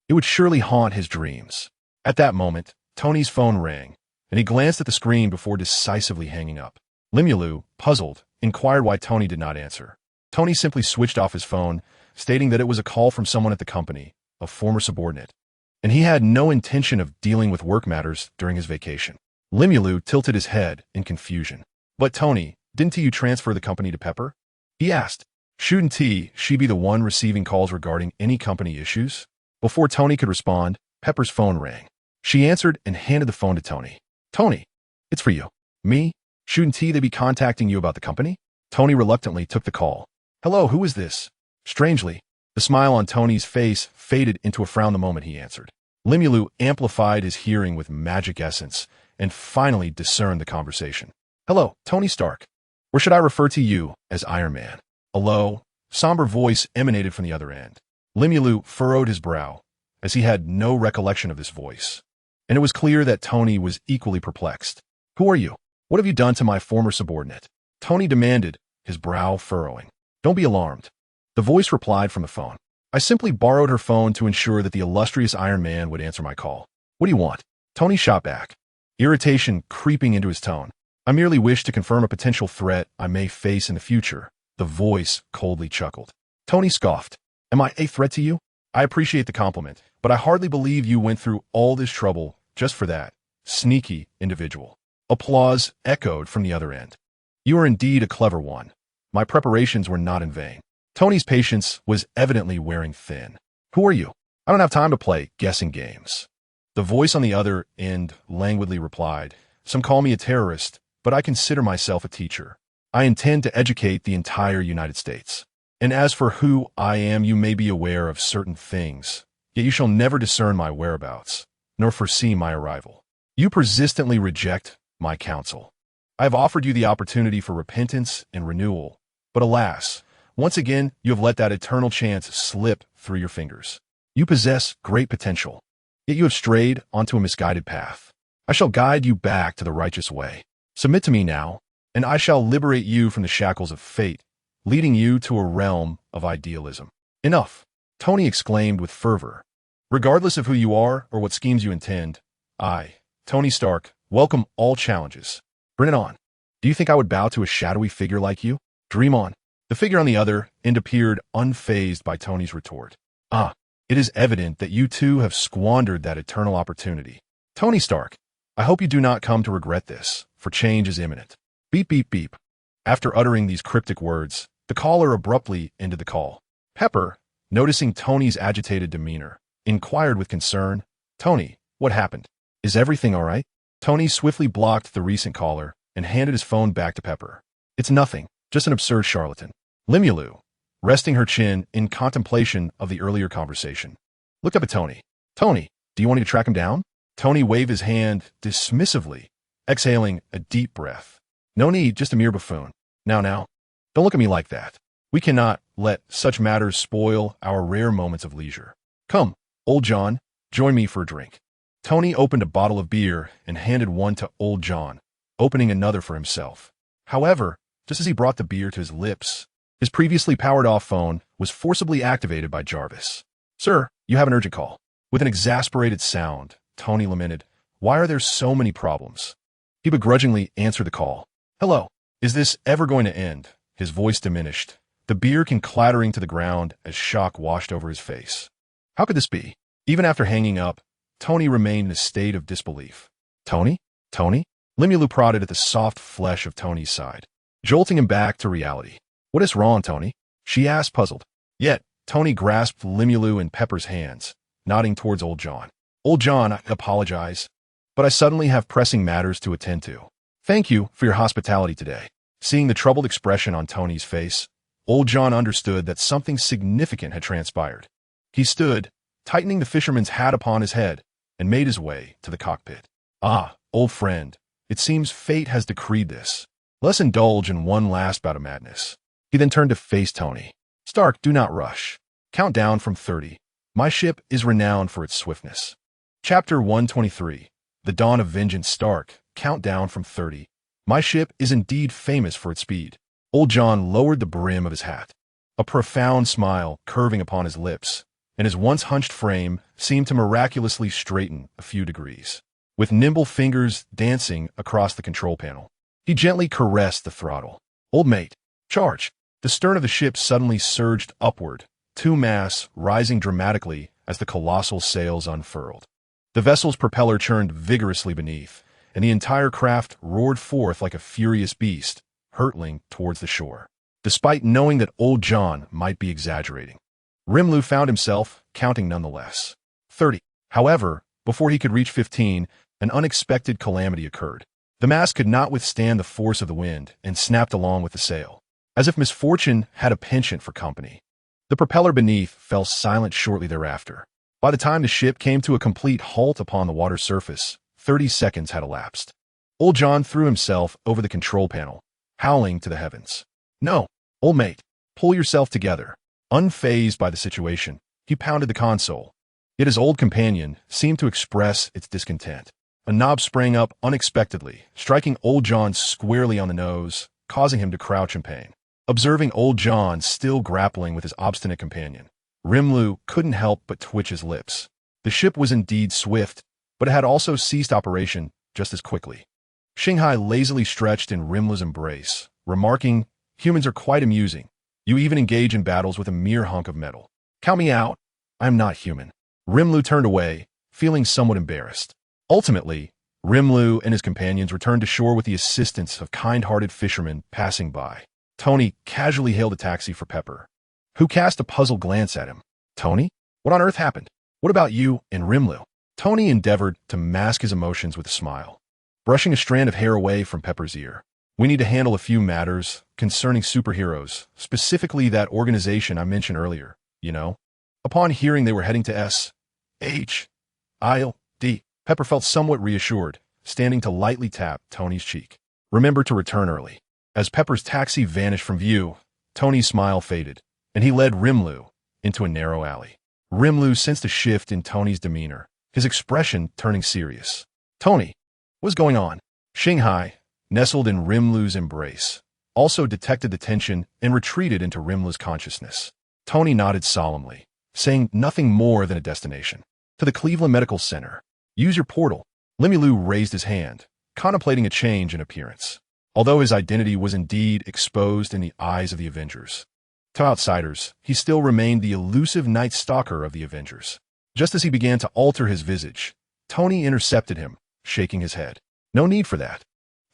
it would surely haunt his dreams. At that moment, Tony's phone rang, and he glanced at the screen before decisively hanging up. Limulu, puzzled, inquired why Tony did not answer. Tony simply switched off his phone, stating that it was a call from someone at the company, a former subordinate, and he had no intention of dealing with work matters during his vacation. Limulu tilted his head in confusion. "But Tony, didn't you transfer the company to Pepper?" he asked, Shouldn't she be the one receiving calls regarding any company issues? Before Tony could respond, Pepper's phone rang. She answered and handed the phone to Tony. Tony, it's for you. Me? Shouldn't they be contacting you about the company? Tony reluctantly took the call. Hello, who is this? Strangely, the smile on Tony's face faded into a frown the moment he answered. Limulu amplified his hearing with magic essence and finally discerned the conversation. Hello, Tony Stark. Or should I refer to you as Iron Man? A low, somber voice emanated from the other end. Limulu furrowed his brow, as he had no recollection of this voice. And it was clear that Tony was equally perplexed. Who are you? What have you done to my former subordinate? Tony demanded, his brow furrowing. Don't be alarmed. The voice replied from the phone. I simply borrowed her phone to ensure that the illustrious Iron Man would answer my call. What do you want? Tony shot back, irritation creeping into his tone. I merely wish to confirm a potential threat I may face in the future. The voice coldly chuckled. Tony scoffed. Am I a threat to you? I appreciate the compliment, but I hardly believe you went through all this trouble just for that. Sneaky individual. Applause echoed from the other end. You are indeed a clever one. My preparations were not in vain. Tony's patience was evidently wearing thin. Who are you? I don't have time to play guessing games. The voice on the other end languidly replied, Some call me a terrorist, but I consider myself a teacher. I intend to educate the entire United States. And as for who I am, you may be aware of certain things, yet you shall never discern my whereabouts, nor foresee my arrival. You persistently reject my counsel. I have offered you the opportunity for repentance and renewal, but alas, once again, you have let that eternal chance slip through your fingers. You possess great potential, yet you have strayed onto a misguided path. I shall guide you back to the righteous way. Submit to me now, and I shall liberate you from the shackles of fate, leading you to a realm of idealism. Enough, Tony exclaimed with fervor. Regardless of who you are or what schemes you intend, I, Tony Stark, welcome all challenges. Bring it on. Do you think I would bow to a shadowy figure like you? Dream on. The figure on the other end appeared unfazed by Tony's retort. It is evident that you two have squandered that eternal opportunity. Tony Stark, I hope you do not come to regret this, for change is imminent. Beep, beep, beep. After uttering these cryptic words, the caller abruptly ended the call. Pepper, noticing Tony's agitated demeanor, inquired with concern, Tony, what happened? Is everything all right? Tony swiftly blocked the recent caller and handed his phone back to Pepper. It's nothing, just an absurd charlatan. Limulu, resting her chin in contemplation of the earlier conversation, looked up at Tony. Tony, do you want me to track him down? Tony waved his hand dismissively, exhaling a deep breath. No need, just a mere buffoon. Now, don't look at me like that. We cannot let such matters spoil our rare moments of leisure. Come, old John, join me for a drink. Tony opened a bottle of beer and handed one to old John, opening another for himself. However, just as he brought the beer to his lips, his previously powered-off phone was forcibly activated by Jarvis. Sir, you have an urgent call. With an exasperated sound, Tony lamented, Why are there so many problems? He begrudgingly answered the call. Hello, is this ever going to end? His voice diminished, the beer came clattering to the ground as shock washed over his face. How could this be? Even after hanging up, Tony remained in a state of disbelief. Tony? Tony? Limulu prodded at the soft flesh of Tony's side, jolting him back to reality. What is wrong, Tony? She asked, puzzled. Yet, Tony grasped Limulu in Pepper's hands, nodding towards old John. Old John, I apologize, but I suddenly have pressing matters to attend to. Thank you for your hospitality today. Seeing the troubled expression on Tony's face, old John understood that something significant had transpired. He stood, tightening the fisherman's hat upon his head, and made his way to the cockpit. Old friend, it seems fate has decreed this. Let's indulge in one last bout of madness. He then turned to face Tony. Stark, do not rush. Count down from 30. My ship is renowned for its swiftness. Chapter 123. The Dawn of Vengeance. Stark, count down from 30. My ship is indeed famous for its speed. Old John lowered the brim of his hat, a profound smile curving upon his lips, and his once hunched frame seemed to miraculously straighten a few degrees. With nimble fingers dancing across the control panel, he gently caressed the throttle. Old mate, charge. The stern of the ship suddenly surged upward, two masts rising dramatically as the colossal sails unfurled. The vessel's propeller churned vigorously beneath, and the entire craft roared forth like a furious beast, hurtling towards the shore. despite knowing that old John might be exaggerating. Rimlu found himself counting nonetheless. 30. However, before he could reach 15, an unexpected calamity occurred. The mast could not withstand the force of the wind and snapped along with the sail, as if misfortune had a penchant for company. The propeller beneath fell silent shortly thereafter. By the time the ship came to a complete halt upon the water's surface, 30 seconds had elapsed. Old John threw himself over the control panel, howling to the heavens. "No, old mate, pull yourself together." Unfazed by the situation, he pounded the console. Yet his old companion seemed to express its discontent. A knob sprang up unexpectedly, striking old John squarely on the nose, causing him to crouch in pain. Observing old John still grappling with his obstinate companion, Rimlu couldn't help but twitch his lips. The ship was indeed swift, but it had also ceased operation just as quickly. Shanghai lazily stretched in Rimlu's embrace, remarking, "Humans are quite amusing. You even engage in battles with a mere hunk of metal. Count me out. I am not human." Rimlu turned away, feeling somewhat embarrassed. Ultimately, Rimlu and his companions returned to shore with the assistance of kind-hearted fishermen passing by. Tony casually hailed a taxi for Pepper, who cast a puzzled glance at him. "Tony? What on earth happened? What about you and Rimlu?" Tony endeavored to mask his emotions with a smile, brushing a strand of hair away from Pepper's ear. "We need to handle a few matters concerning superheroes, specifically that organization I mentioned earlier, you know." Upon hearing they were heading to S.H.I.L.D., Pepper felt somewhat reassured, standing to lightly tap Tony's cheek. "Remember to return early." As Pepper's taxi vanished from view, Tony's smile faded, and he led Rimlu into a narrow alley. Rimlu sensed a shift in Tony's demeanor, his expression turning serious. "Tony, what's going on?" Shanghai, nestled in Rimlu's embrace, also detected the tension and retreated into Rimlu's consciousness. Tony nodded solemnly, saying nothing more than a destination. "To the Cleveland Medical Center. Use your portal." Limulu raised his hand, contemplating a change in appearance. Although his identity was indeed exposed in the eyes of the Avengers, to outsiders, he still remained the elusive Night Stalker of the Avengers. Just as he began to alter his visage, Tony intercepted him, shaking his head. "No need for that.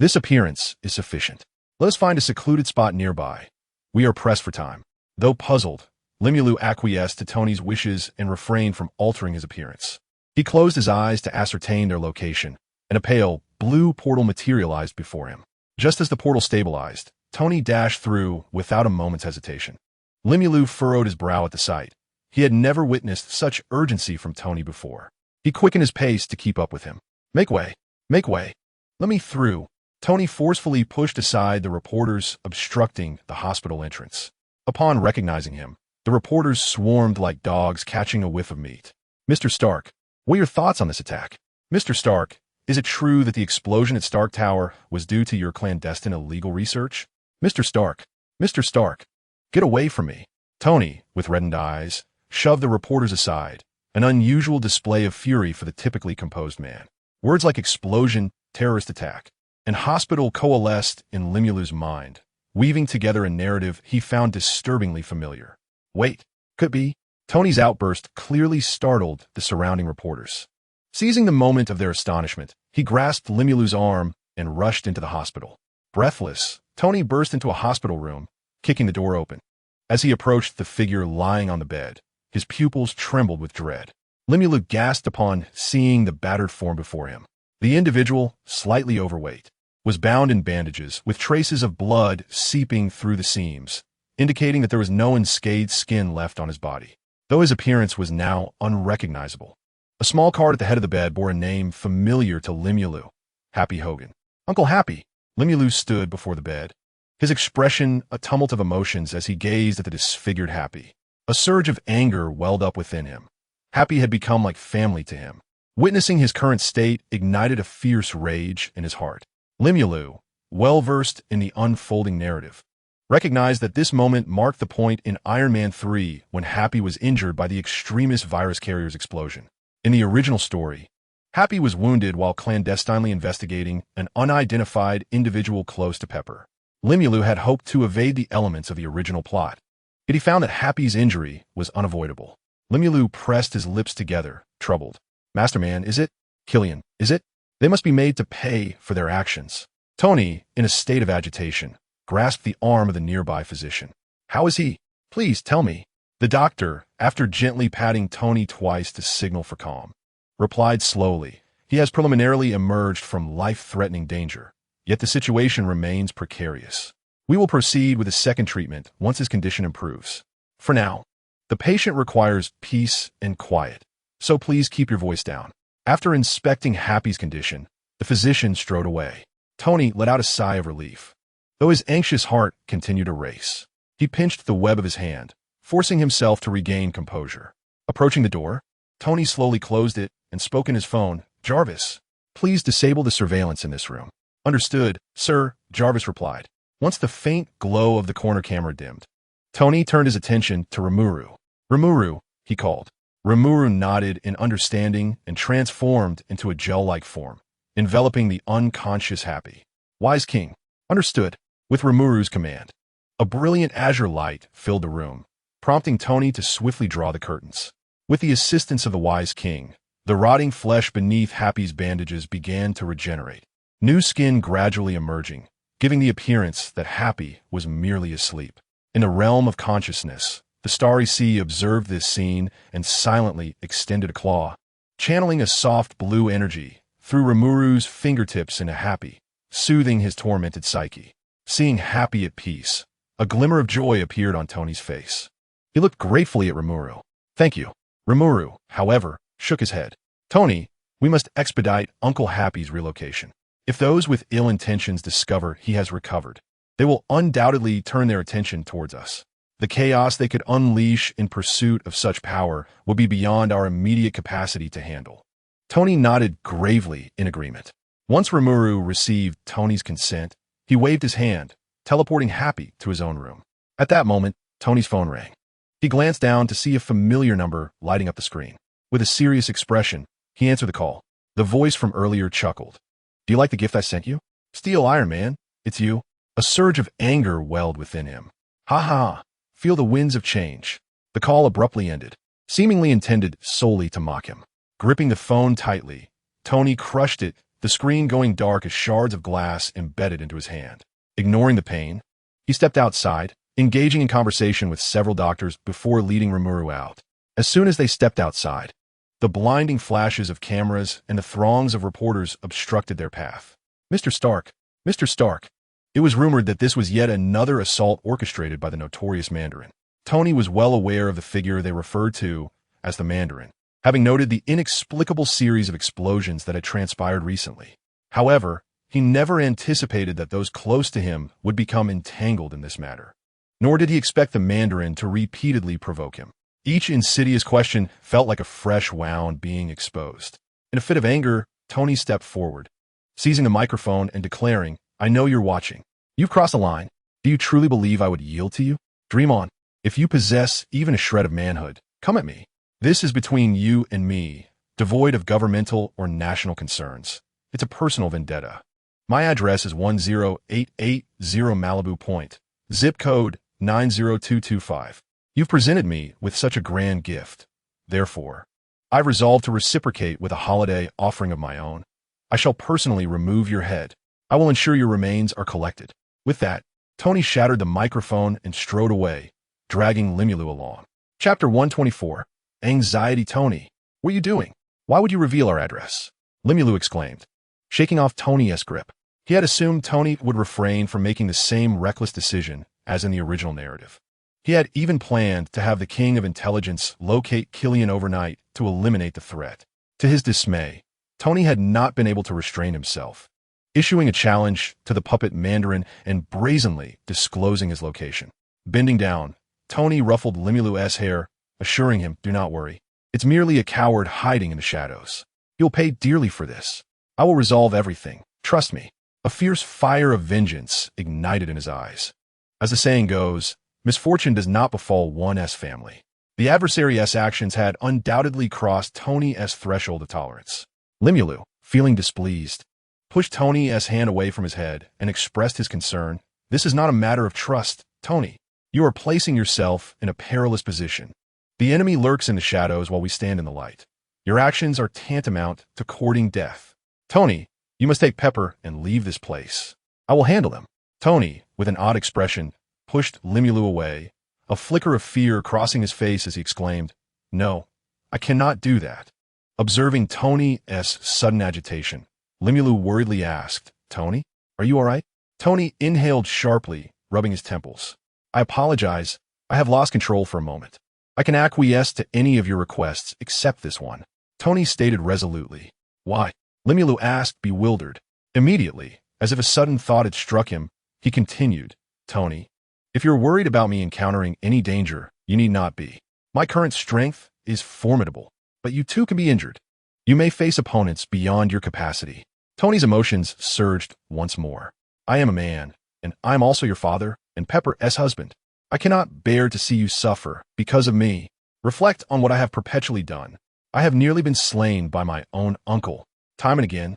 This appearance is sufficient. Let us find a secluded spot nearby. We are pressed for time." Though puzzled, Limulu acquiesced to Tony's wishes and refrained from altering his appearance. He closed his eyes to ascertain their location, and a pale, blue portal materialized before him. Just as the portal stabilized, Tony dashed through without a moment's hesitation. Limulu furrowed his brow at the sight. He had never witnessed such urgency from Tony before. He quickened his pace to keep up with him. Make way! Make way! Let me through!" Tony forcefully pushed aside the reporters obstructing the hospital entrance. Upon recognizing him, the reporters swarmed like dogs catching a whiff of meat. "Mr. Stark, what are your thoughts on this attack? Mr. Stark, is it true that the explosion at Stark Tower was due to your clandestine illegal research? Mr. Stark, Mr. Stark, get away from me." Tony, with reddened eyes, shoved the reporters aside, an unusual display of fury for the typically composed man. Words like explosion, terrorist attack, and hospital coalesced in Limulu's mind, weaving together a narrative he found disturbingly familiar. "Wait, could be." Tony's outburst clearly startled the surrounding reporters. Seizing the moment of their astonishment, he grasped Limulu's arm and rushed into the hospital. Breathless, Tony burst into a hospital room, kicking the door open. As he approached the figure lying on the bed, his pupils trembled with dread. Limulu gasped upon seeing the battered form before him. The individual, slightly overweight, was bound in bandages with traces of blood seeping through the seams, indicating that there was no unscathed skin left on his body, though his appearance was now unrecognizable. A small card at the head of the bed bore a name familiar to Limulu, Happy Hogan. "Uncle Happy." Limulu stood before the bed, his expression a tumult of emotions as he gazed at the disfigured Happy. A surge of anger welled up within him. Happy had become like family to him. Witnessing his current state ignited a fierce rage in his heart. Limulu, well-versed in the unfolding narrative, recognized that this moment marked the point in Iron Man 3 when Happy was injured by the extremist virus carrier's explosion. In the original story, Happy was wounded while clandestinely investigating an unidentified individual close to Pepper. Limulu had hoped to evade the elements of the original plot, yet he found that Happy's injury was unavoidable. Limulu pressed his lips together, troubled. "Masterman, is it? Killian, is it? They must be made to pay for their actions." Tony, in a state of agitation, grasped the arm of the nearby physician. "How is he? Please tell me." The doctor, after gently patting Tony twice to signal for calm, replied slowly, "He has preliminarily emerged from life-threatening danger, yet the situation remains precarious. We will proceed with a second treatment once his condition improves. For now, the patient requires peace and quiet, so please keep your voice down." After inspecting Happy's condition, the physician strode away. Tony let out a sigh of relief, though his anxious heart continued to race. He pinched the web of his hand, forcing himself to regain composure. Approaching the door, Tony slowly closed it and spoke in his phone. "Jarvis, please disable the surveillance in this room." "Understood, sir," Jarvis replied. Once the faint glow of the corner camera dimmed, Tony turned his attention to Rimuru. "Rimuru," he called. Rimuru nodded in understanding and transformed into a gel-like form, enveloping the unconscious Happy. "Wise King." "Understood." With Rimuru's command, a brilliant azure light filled the room, prompting Tony to swiftly draw the curtains. With the assistance of the Wise King, the rotting flesh beneath Happy's bandages began to regenerate, new skin gradually emerging, giving the appearance that Happy was merely asleep. In the realm of consciousness, the Starry Sea observed this scene and silently extended a claw, channeling a soft blue energy through Rimuru's fingertips into Happy, soothing his tormented psyche. Seeing Happy at peace, a glimmer of joy appeared on Tony's face. He looked gratefully at Rimuru. "Thank you." Rimuru, however, shook his head. "Tony, we must expedite Uncle Happy's relocation. If those with ill intentions discover he has recovered, they will undoubtedly turn their attention towards us. The chaos they could unleash in pursuit of such power would be beyond our immediate capacity to handle." Tony nodded gravely in agreement. Once Rimuru received Tony's consent, he waved his hand, teleporting Happy to his own room. At that moment, Tony's phone rang. He glanced down to see a familiar number lighting up the screen. With a serious expression, he answered the call. The voice from earlier chuckled. "Do you like the gift I sent you?" "Steel Iron Man, it's you." A surge of anger welled within him. "Ha ha, feel the winds of change." The call abruptly ended, seemingly intended solely to mock him. Gripping the phone tightly, Tony crushed it, the screen going dark as shards of glass embedded into his hand. Ignoring the pain, he stepped outside, engaging in conversation with several doctors before leading Rimuru out. As soon as they stepped outside, the blinding flashes of cameras and the throngs of reporters obstructed their path. "Mr. Stark, Mr. Stark." It was rumored that this was yet another assault orchestrated by the notorious Mandarin. Tony was well aware of the figure they referred to as the Mandarin, having noted the inexplicable series of explosions that had transpired recently. However, he never anticipated that those close to him would become entangled in this matter. Nor did he expect the Mandarin to repeatedly provoke him. Each insidious question felt like a fresh wound being exposed. In a fit of anger, Tony stepped forward, seizing the microphone and declaring, "I know you're watching. You've crossed the line. Do you truly believe I would yield to you? Dream on. If you possess even a shred of manhood, come at me. This is between you and me, devoid of governmental or national concerns. It's a personal vendetta. My address is 10880 Malibu Point, zip code 90225. You've presented me with such a grand gift. Therefore, I've resolved to reciprocate with a holiday offering of my own. I shall personally remove your head. I will ensure your remains are collected." With that, Tony shattered the microphone and strode away, dragging Limulu along. Chapter 124. Anxiety. "Tony, what are you doing? Why would you reveal our address?" Limulu exclaimed, shaking off Tony's grip. He had assumed Tony would refrain from making the same reckless decision as in the original narrative. He had even planned to have the King of Intelligence locate Killian overnight to eliminate the threat. To his dismay, Tony had not been able to restrain himself, issuing a challenge to the puppet Mandarin and brazenly disclosing his location. Bending down, Tony ruffled Limulu's hair, assuring him, "Do not worry. It's merely a coward hiding in the shadows. You'll pay dearly for this. I will resolve everything. Trust me." A fierce fire of vengeance ignited in his eyes. As the saying goes, misfortune does not befall one's family. The adversary's actions had undoubtedly crossed Tony's threshold of tolerance. Limulu, feeling displeased, pushed Tony's hand away from his head and expressed his concern. "This is not a matter of trust, Tony. You are placing yourself in a perilous position. The enemy lurks in the shadows while we stand in the light. Your actions are tantamount to courting death. Tony, you must take Pepper and leave this place. I will handle him." Tony, with an odd expression, pushed Limulu away, a flicker of fear crossing his face as he exclaimed, "No, I cannot do that." Observing Tony's sudden agitation, Limulu worriedly asked, "Tony, are you all right?" Tony inhaled sharply, rubbing his temples. "I apologize. I have lost control for a moment. I can acquiesce to any of your requests except this one," Tony stated resolutely. "Why?" Limulu asked, bewildered. Immediately, as if a sudden thought had struck him, he continued, "Tony, if you're worried about me encountering any danger, you need not be. My current strength is formidable, but you too can be injured. You may face opponents beyond your capacity." Tony's emotions surged once more. "I am a man, and I'm also your father and Pepper's husband. I cannot bear to see you suffer because of me. Reflect on what I have perpetually done. I have nearly been slain by my own uncle. Time and again,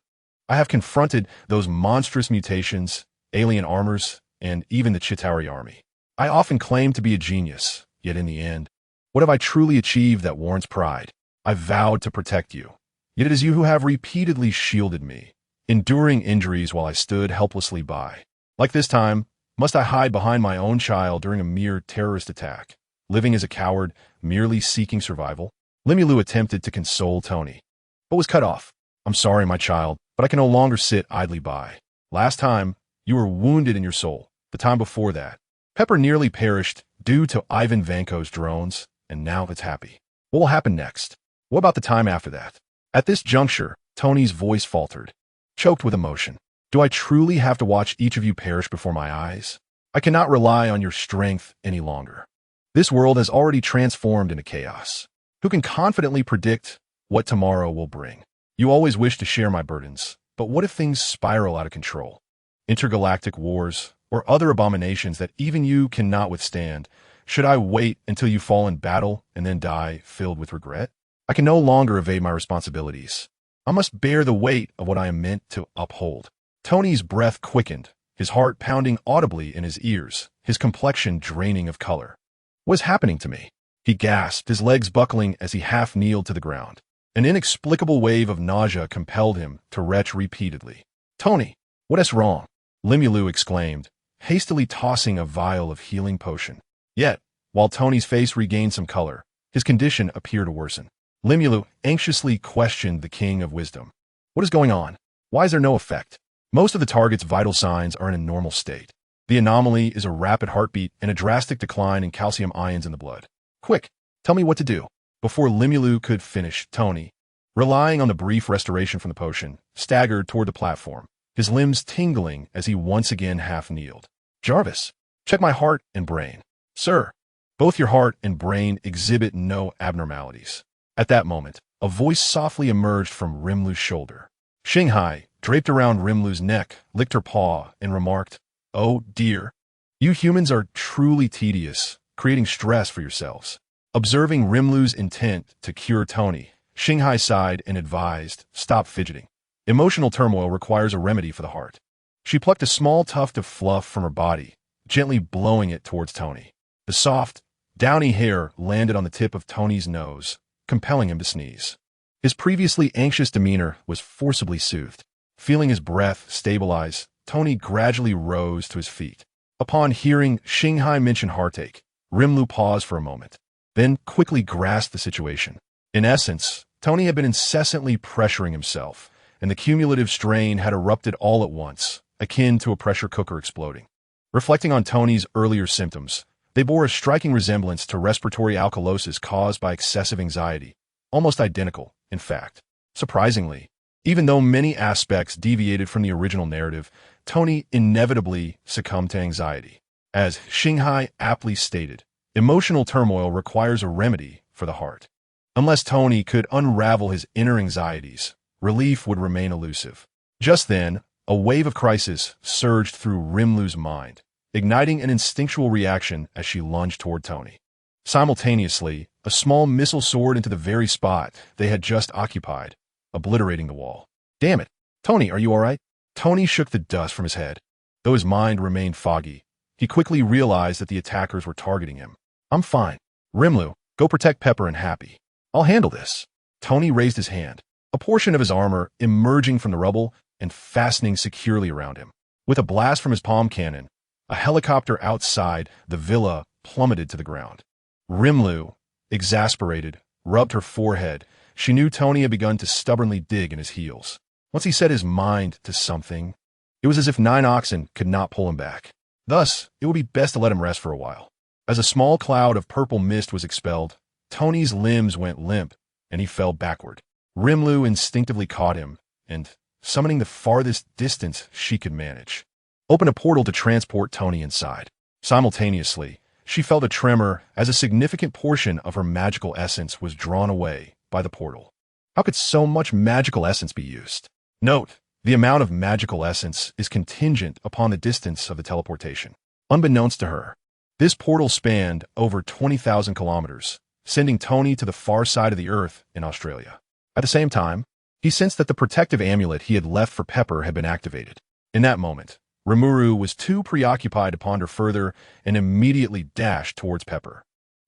I have confronted those monstrous mutations, alien armors, and even the Chitauri army. I often claim to be a genius, yet in the end, what have I truly achieved that warrants pride? I vowed to protect you, yet it is you who have repeatedly shielded me, enduring injuries while I stood helplessly by. Like this time, must I hide behind my own child during a mere terrorist attack, living as a coward, merely seeking survival?" Limulu attempted to console Tony, but was cut off. "I'm sorry, my child, but I can no longer sit idly by. Last time, you were wounded in your soul. The time before that, Pepper nearly perished due to Ivan Vanko's drones, and now it's happy. What will happen next? What about the time after that?" At this juncture, Tony's voice faltered, choked with emotion. "Do I truly have to watch each of you perish before my eyes? I cannot rely on your strength any longer. This world has already transformed into chaos. Who can confidently predict what tomorrow will bring? You always wish to share my burdens, but what if things spiral out of control? Intergalactic wars, or other abominations that even you cannot withstand? Should I wait until you fall in battle and then die filled with regret? I can no longer evade my responsibilities. I must bear the weight of what I am meant to uphold." Tony's breath quickened, his heart pounding audibly in his ears, his complexion draining of color. "What is happening to me?" he gasped, his legs buckling as he half-kneeled to the ground. An inexplicable wave of nausea compelled him to retch repeatedly. "Tony, what is wrong?" Limulu exclaimed, hastily tossing a vial of healing potion. Yet, while Tony's face regained some color, his condition appeared to worsen. Limulu anxiously questioned the King of Wisdom. "What is going on? Why is there no effect? Most of the target's vital signs are in a normal state. The anomaly is a rapid heartbeat and a drastic decline in calcium ions in the blood. Quick, tell me what to do." Before Limulu could finish, Tony, relying on the brief restoration from the potion, staggered toward the platform, his limbs tingling as he once again half-kneeled. "Jarvis, check my heart and brain." "Sir, both your heart and brain exhibit no abnormalities." At that moment, a voice softly emerged from Rimlu's shoulder. Shanghai, draped around Rimlu's neck, licked her paw and remarked, "Oh dear, you humans are truly tedious, creating stress for yourselves." Observing Rimlu's intent to cure Tony, Shanghai sighed and advised, "Stop fidgeting. Emotional turmoil requires a remedy for the heart." She plucked a small tuft of fluff from her body, gently blowing it towards Tony. The soft, downy hair landed on the tip of Tony's nose, compelling him to sneeze. His previously anxious demeanor was forcibly soothed. Feeling his breath stabilize, Tony gradually rose to his feet. Upon hearing Shanghai mention heartache, Rimlu paused for a moment, then quickly grasped the situation. In essence, Tony had been incessantly pressuring himself, and the cumulative strain had erupted all at once, akin to a pressure cooker exploding. Reflecting on Tony's earlier symptoms, they bore a striking resemblance to respiratory alkalosis caused by excessive anxiety, almost identical, in fact. Surprisingly, even though many aspects deviated from the original narrative, Tony inevitably succumbed to anxiety. As Shanghai aptly stated, emotional turmoil requires a remedy for the heart. Unless Tony could unravel his inner anxieties, relief would remain elusive. Just then, a wave of crisis surged through Rimlu's mind, igniting an instinctual reaction as she lunged toward Tony. Simultaneously, a small missile soared into the very spot they had just occupied, obliterating the wall. "Damn it! Tony, are you all right?" Tony shook the dust from his head. Though his mind remained foggy, he quickly realized that the attackers were targeting him. "I'm fine. Rimlu, go protect Pepper and Happy. I'll handle this." Tony raised his hand, a portion of his armor emerging from the rubble and fastening securely around him. With a blast from his palm cannon, A helicopter outside the villa plummeted to the ground. Rimlu, exasperated, rubbed her forehead. She knew Tony had begun to stubbornly dig in his heels. Once he set his mind to something, it was as if 9 oxen could not pull him back. Thus, it would be best to let him rest for a while. As a small cloud of purple mist was expelled, Tony's limbs went limp, and he fell backward. Rimlu instinctively caught him, and, summoning the farthest distance she could manage, opened a portal to transport Tony inside. Simultaneously, she felt a tremor as a significant portion of her magical essence was drawn away by the portal. How could so much magical essence be used? Note, the amount of magical essence is contingent upon the distance of the teleportation. Unbeknownst to her, this portal spanned over 20,000 kilometers, sending Tony to the far side of the Earth in Australia. At the same time, he sensed that the protective amulet he had left for Pepper had been activated. In that moment, Rimuru was too preoccupied to ponder further and immediately dashed towards Pepper.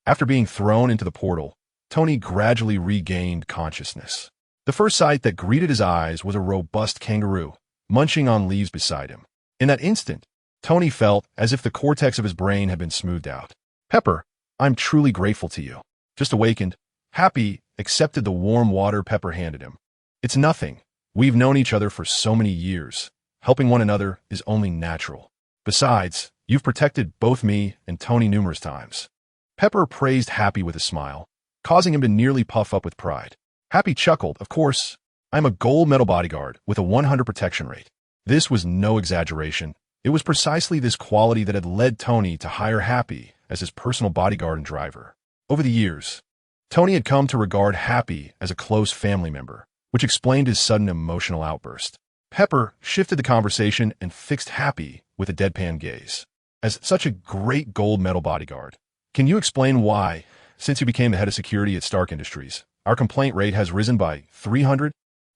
After being thrown into the portal, Tony gradually regained consciousness. The first sight that greeted his eyes was a robust kangaroo, munching on leaves beside him. In that instant, Tony felt as if the cortex of his brain had been smoothed out. Pepper, I'm truly grateful to you. Just awakened, Happy accepted the warm water Pepper handed him. It's nothing. We've known each other for so many years. Helping one another is only natural. Besides, you've protected both me and Tony numerous times. Pepper praised Happy with a smile, causing him to nearly puff up with pride. Happy chuckled, of course. I'm a gold medal bodyguard with a 100 protection rate. This was no exaggeration. It was precisely this quality that had led Tony to hire Happy as his personal bodyguard and driver. Over the years, Tony had come to regard Happy as a close family member, which explained his sudden emotional outburst. Pepper shifted the conversation and fixed Happy with a deadpan gaze. As such a great gold medal bodyguard, can you explain why, since you became the head of security at Stark Industries, our complaint rate has risen by 300?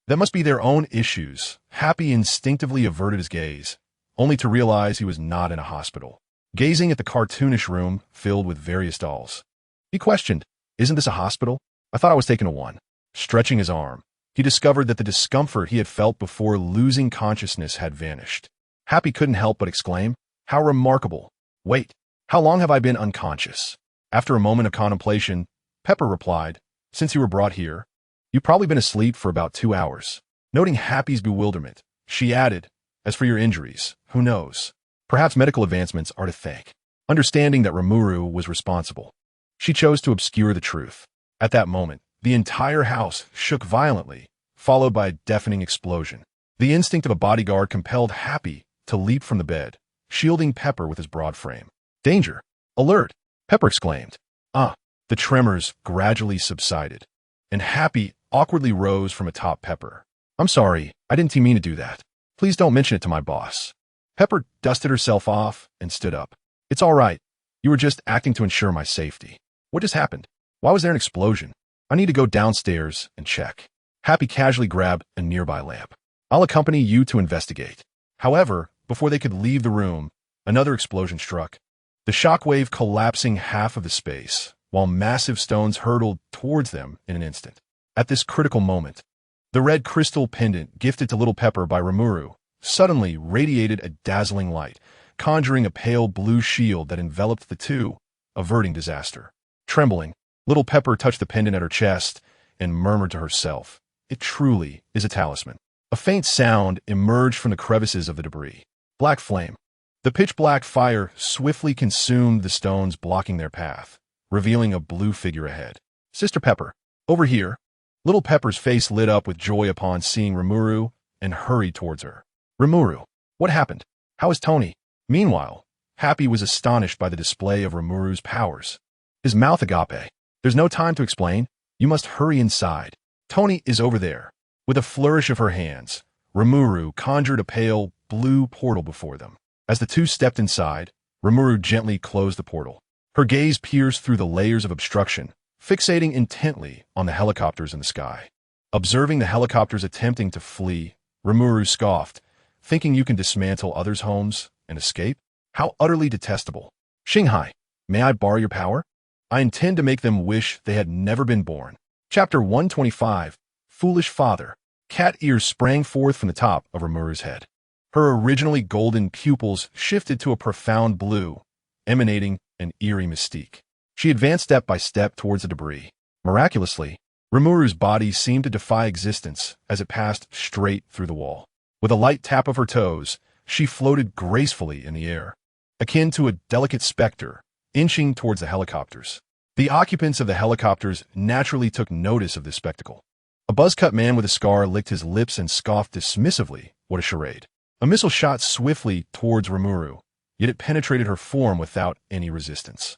That must be their own issues. Happy instinctively averted his gaze, only to realize he was not in a hospital. Gazing at the cartoonish room filled with various dolls, he questioned, "Isn't this a hospital? I thought I was taken to one." Stretching his arm, he discovered that the discomfort he had felt before losing consciousness had vanished. Happy couldn't help but exclaim, "How remarkable! Wait, how long have I been unconscious?" After a moment of contemplation, Pepper replied, "Since you were brought here, you've probably been asleep for about 2 hours." Noting Happy's bewilderment, she added, "As for your injuries, who knows? Perhaps medical advancements are to thank." Understanding that Rimuru was responsible, she chose to obscure the truth. At that moment, the entire house shook violently, followed by a deafening explosion. The instinct of a bodyguard compelled Happy to leap from the bed, shielding Pepper with his broad frame. "Danger! Alert!" Pepper exclaimed. The tremors gradually subsided, and Happy awkwardly rose from atop Pepper. "I'm sorry, I didn't mean to do that. Please don't mention it to my boss." Pepper dusted herself off and stood up. "It's all right. You were just acting to ensure my safety." "What just happened? Why was there an explosion? I need to go downstairs and check." Happy casually grabbed a nearby lamp. "I'll accompany you to investigate." However, before they could leave the room, another explosion struck, the shockwave collapsing half of the space, while massive stones hurtled towards them in an instant. At this critical moment, the red crystal pendant gifted to Little Pepper by Rimuru suddenly radiated a dazzling light, conjuring a pale blue shield that enveloped the two, averting disaster. Trembling, Little Pepper touched the pendant at her chest and murmured to herself, "It truly is a talisman." A faint sound emerged from the crevices of the debris. Black flame. The pitch-black fire swiftly consumed the stones blocking their path, revealing a blue figure ahead. "Sister Pepper, over here." Little Pepper's face lit up with joy upon seeing Rimuru and hurried towards her. "Rimuru, what happened? How is Tony?" Meanwhile, Happy was astonished by the display of Rimuru's powers. His mouth agape. "There's no time to explain. You must hurry inside. Tony is over there." With a flourish of her hands, Rimuru conjured a pale blue portal before them. As the two stepped inside, Rimuru gently closed the portal. Her gaze pierced through the layers of obstruction, fixating intently on the helicopters in the sky. Observing the helicopters attempting to flee, Rimuru scoffed, "Thinking you can dismantle others' homes and escape? How utterly detestable. Shinghai, may I borrow your power? I intend to make them wish they had never been born." Chapter 125, Foolish Father. Cat ears sprang forth from the top of Rimuru's head. Her originally golden pupils shifted to a profound blue, emanating an eerie mystique. She advanced step by step towards the debris. Miraculously, Rimuru's body seemed to defy existence as it passed straight through the wall. With a light tap of her toes, she floated gracefully in the air, akin to a delicate specter, inching towards the helicopters. The occupants of the helicopters naturally took notice of this spectacle. A buzz-cut man with a scar licked his lips and scoffed dismissively. What a charade. A missile shot swiftly towards Rimuru, yet it penetrated her form without any resistance.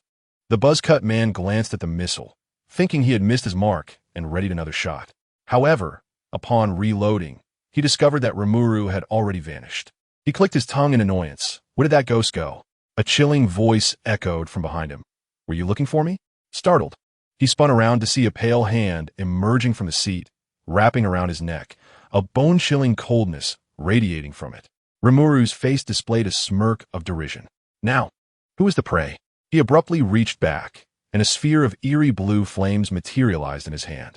The buzz-cut man glanced at the missile, thinking he had missed his mark, and readied another shot. However, upon reloading, he discovered that Rimuru had already vanished. He clicked his tongue in annoyance. Where did that ghost go? A chilling voice echoed from behind him. Were you looking for me? Startled, he spun around to see a pale hand emerging from the seat, wrapping around his neck, a bone-chilling coldness radiating from it. Rimuru's face displayed a smirk of derision. Now, who is the prey? He abruptly reached back, and a sphere of eerie blue flames materialized in his hand.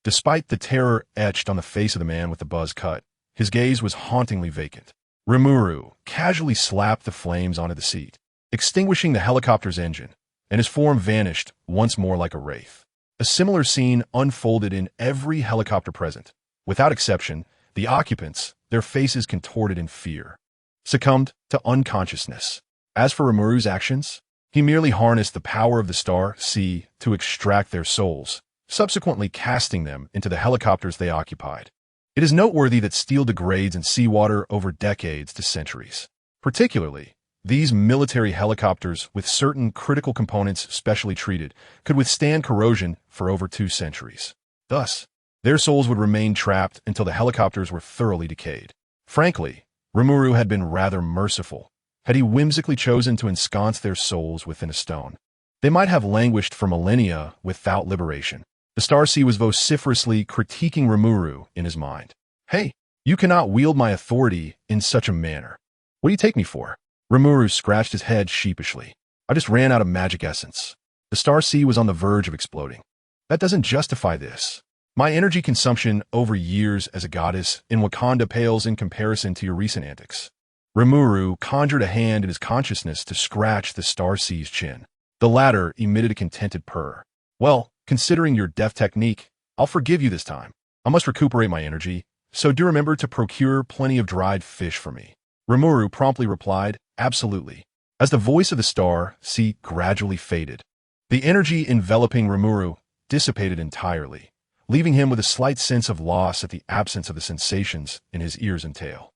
Despite the terror etched on the face of the man with the buzz cut, his gaze was hauntingly vacant. Rimuru casually slapped the flames onto the seat, extinguishing the helicopter's engine, and his form vanished once more like a wraith. A similar scene unfolded in every helicopter present. Without exception, the occupants, their faces contorted in fear, succumbed to unconsciousness. As for Rimuru's actions, he merely harnessed the power of the star sea to extract their souls, subsequently casting them into the helicopters they occupied. It is noteworthy that steel degrades in seawater over decades to centuries. Particularly, these military helicopters with certain critical components specially treated could withstand corrosion for over 2 centuries. Thus, their souls would remain trapped until the helicopters were thoroughly decayed. Frankly, Rimuru had been rather merciful had he whimsically chosen to ensconce their souls within a stone. They might have languished for millennia without liberation. The Star Sea was vociferously critiquing Rimuru in his mind. Hey, you cannot wield my authority in such a manner. What do you take me for? Rimuru scratched his head sheepishly. I just ran out of magic essence. The Star Sea was on the verge of exploding. That doesn't justify this. My energy consumption over years as a goddess in Wakanda pales in comparison to your recent antics. Rimuru conjured a hand in his consciousness to scratch the Star Sea's chin. The latter emitted a contented purr. Well, considering your death technique, I'll forgive you this time. I must recuperate my energy, so do remember to procure plenty of dried fish for me. Rimuru promptly replied, absolutely. As the voice of the Star Sea gradually faded, the energy enveloping Rimuru dissipated entirely, leaving him with a slight sense of loss at the absence of the sensations in his ears and tail.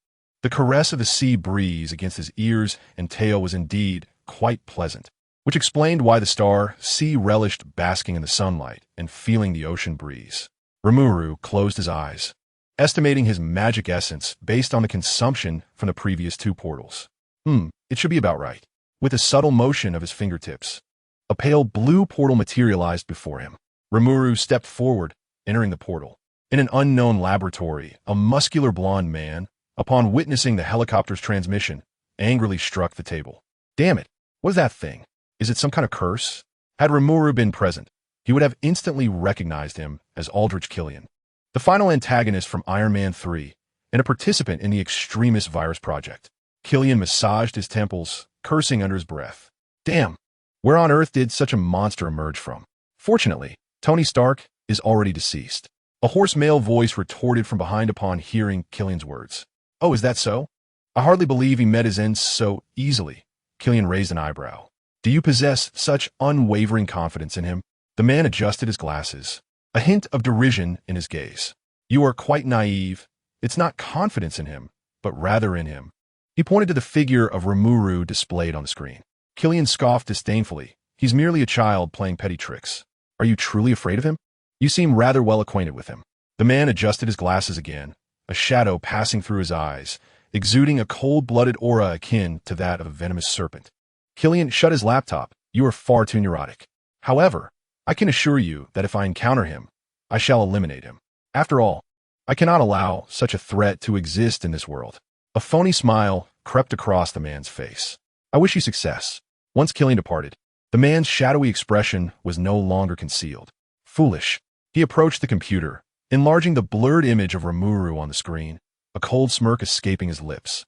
The caress of the sea breeze against his ears and tail was indeed quite pleasant, which explained why the Star Sea relished basking in the sunlight and feeling the ocean breeze. Rimuru closed his eyes, estimating his magic essence based on the consumption from the previous 2 portals. It should be about right. With a subtle motion of his fingertips, a pale blue portal materialized before him. Rimuru stepped forward, entering the portal. In an unknown laboratory, a muscular blonde man, upon witnessing the helicopter's transmission, angrily struck the table. Damn it, what is that thing? Is it some kind of curse? Had Rimuru been present, he would have instantly recognized him as Aldrich Killian, the final antagonist from Iron Man 3 and a participant in the Extremis virus project. Killian massaged his temples, cursing under his breath. Damn, where on earth did such a monster emerge from? Fortunately, Tony Stark is already deceased. A hoarse male voice retorted from behind upon hearing Killian's words. Oh, is that so? I hardly believe he met his ends so easily. Killian raised an eyebrow. Do you possess such unwavering confidence in him? The man adjusted his glasses, a hint of derision in his gaze. You are quite naive. It's not confidence in him, but rather in him. He pointed to the figure of Rimuru displayed on the screen. Killian scoffed disdainfully. He's merely a child playing petty tricks. Are you truly afraid of him? You seem rather well acquainted with him. The man adjusted his glasses again, a shadow passing through his eyes, exuding a cold-blooded aura akin to that of a venomous serpent. Killian shut his laptop. You are far too neurotic. However, I can assure you that if I encounter him, I shall eliminate him. After all, I cannot allow such a threat to exist in this world. A phony smile crept across the man's face. I wish you success. Once Killian departed, the man's shadowy expression was no longer concealed. Foolish. He approached the computer, enlarging the blurred image of Rimuru on the screen, a cold smirk escaping his lips.